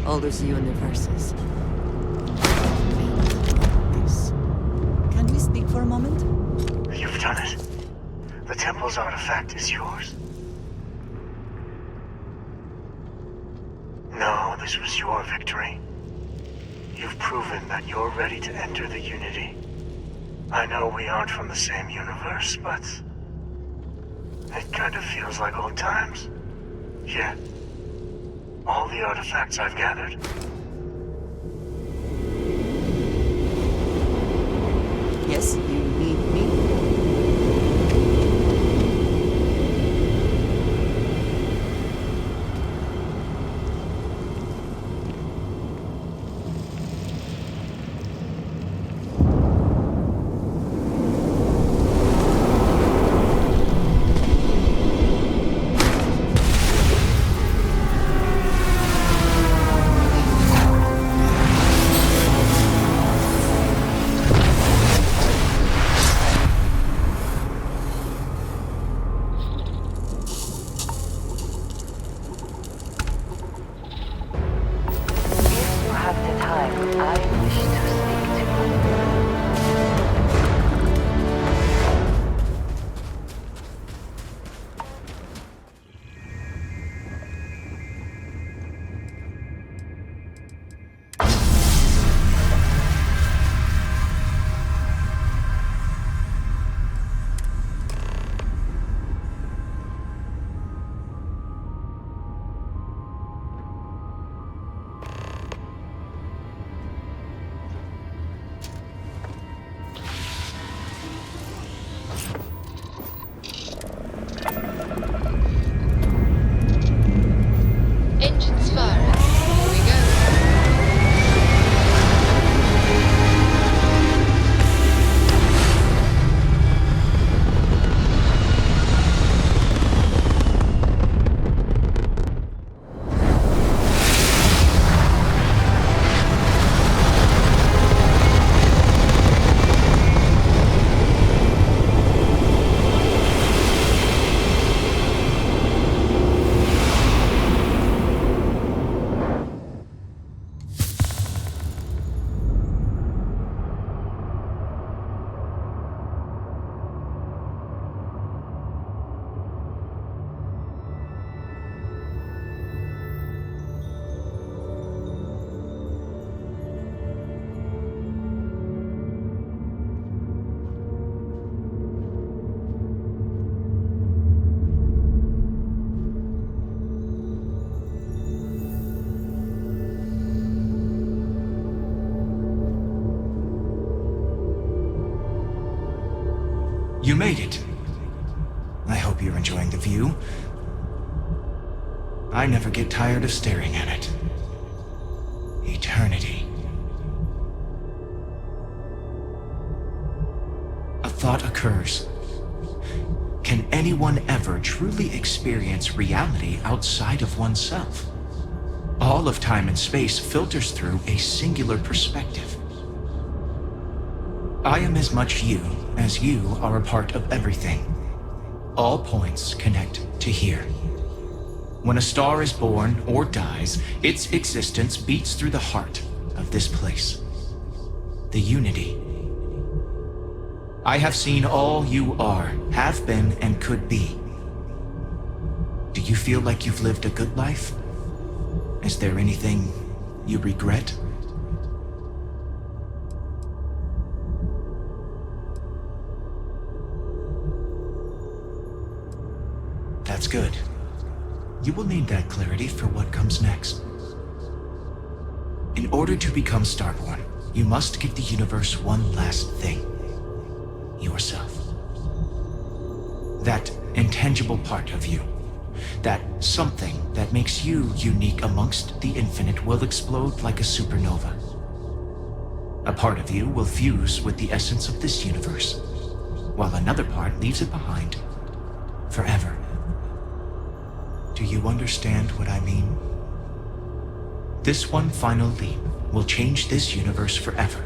All those universes. Can we speak for a moment? You've done it. The temple's artifact is yours. No, this was your victory. You've proven that you're ready to enter the Unity. I know we aren't from the same universe, but it kind of feels like old times. Yeah. All the artifacts I've gathered. Yes, you need me. You made it. I hope you're enjoying the view. I never get tired of staring at it. Eternity. A thought occurs. Can anyone ever truly experience reality outside of oneself? All of time and space filters through a singular perspective. I am as much you as you are a part of everything. All points connect to here. When a star is born or dies, its existence beats through the heart of this place. The unity. I have seen all you are, have been, and could be. Do you feel like you've lived a good life? Is there anything you regret? That's good. You will need that clarity for what comes next. In order to become Starborn, you must give the universe one last thing. Yourself. That intangible part of you. That something that makes you unique amongst the infinite will explode like a supernova. A part of you will fuse with the essence of this universe, while another part leaves it behind forever. Do you understand what I mean? This one final leap will change this universe forever,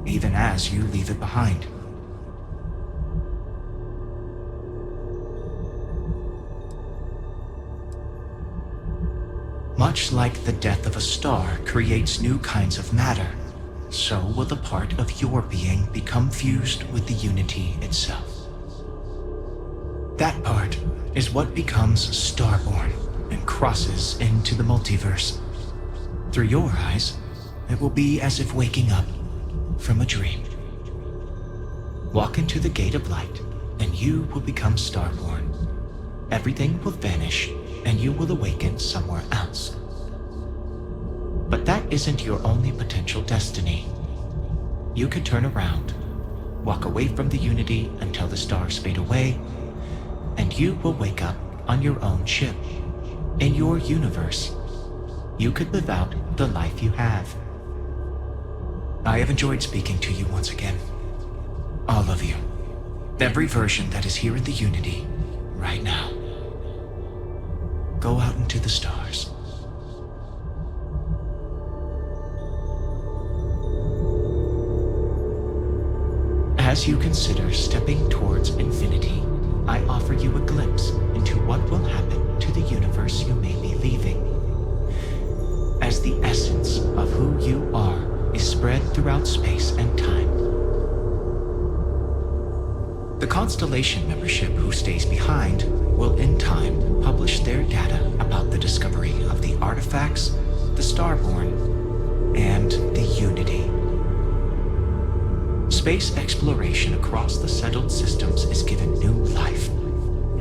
even as you leave it behind. Much like the death of a star creates new kinds of matter, so will the part of your being become fused with the unity itself. That part is what becomes Starborn and crosses into the multiverse. Through your eyes, it will be as if waking up from a dream. Walk into the gate of light, and you will become Starborn. Everything will vanish, and you will awaken somewhere else. But that isn't your only potential destiny. You can turn around, walk away from the unity until the stars fade away, and you will wake up on your own ship, in your universe. You could live out the life you have. I have enjoyed speaking to you once again. All of you. Every version that is here in the unity, right now. Go out into the stars. As you consider stepping towards infinity, I offer you a glimpse into what will happen to the universe you may be leaving. As the essence of who you are is spread throughout space and time. The Constellation membership who stays behind will in time publish their data about the discovery of the artifacts, the Starborn, and the Unity. Space exploration across the settled systems is given new life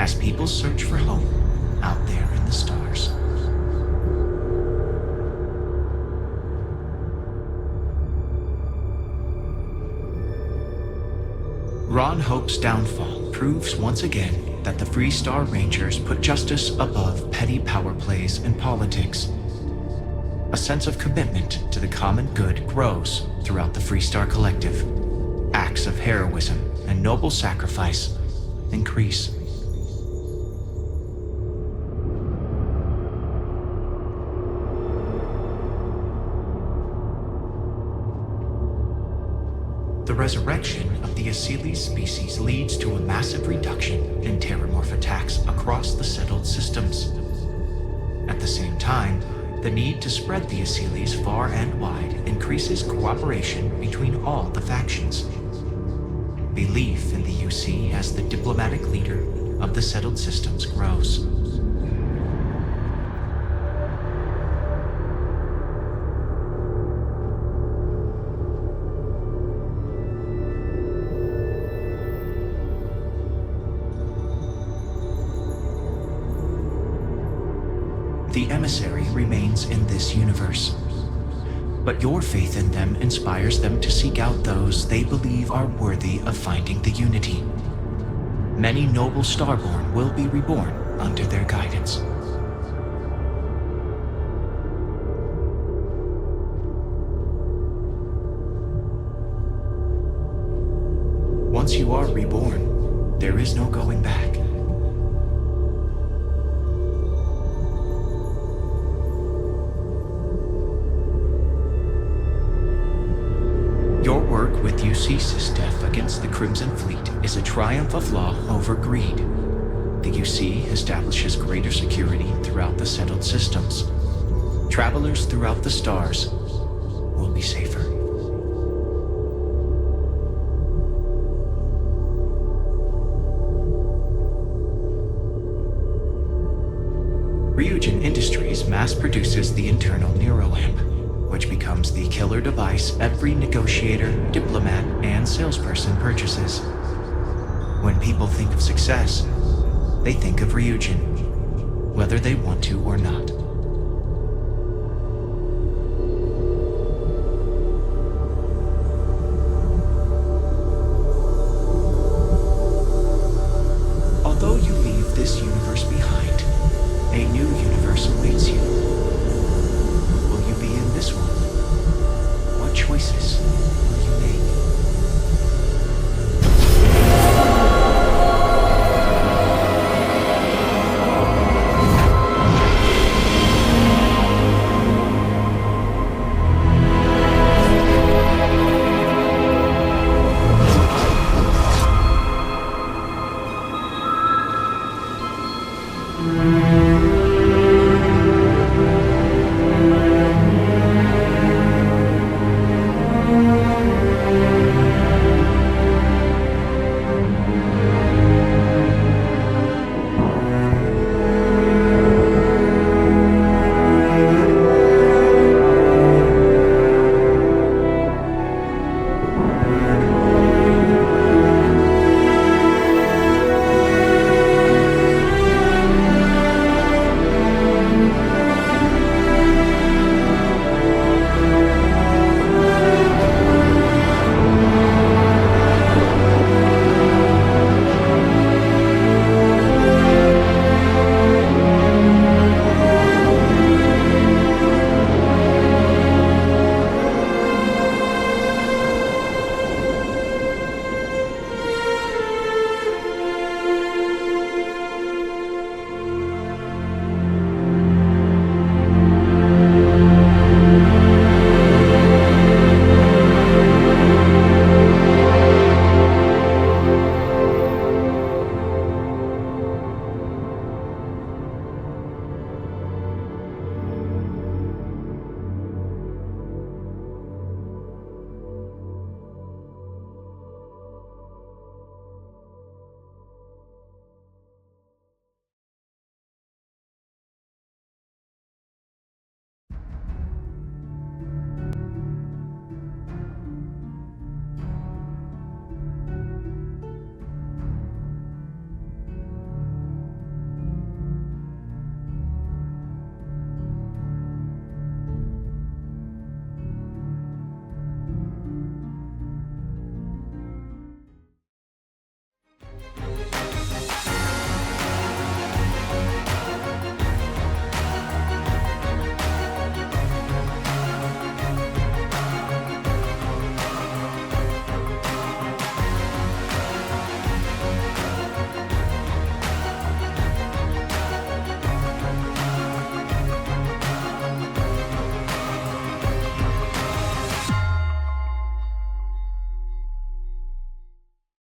as people search for home out there in the stars. Ron Hope's downfall proves once again that the FREESTAR Rangers put justice above petty power plays and politics. A sense of commitment to the common good grows throughout the FREESTAR Collective. Acts of heroism and noble sacrifice increase. The resurrection of the Asili species leads to a massive reduction in terramorph attacks across the settled systems. At the same time, the need to spread the Asilis far and wide increases cooperation between all the factions. Belief in the UC as the diplomatic leader of the settled systems grows. The emissary remains in this universe, but your faith in them inspires them to seek out those they believe are worthy of finding the unity. many noble starborn will be reborn under their guidance. Once you are reborn, there is no going back. Your work with UC Sysdef against the Crimson Fleet is a triumph of law over greed. The UC establishes greater security throughout the settled systems. Travelers throughout the stars will be safer. RYUJIN Industries mass produces the internal neuroamp, which becomes the killer device every negotiator, diplomat, and salesperson purchases. When people think of success, they think of RYUJIN, whether they want to or not.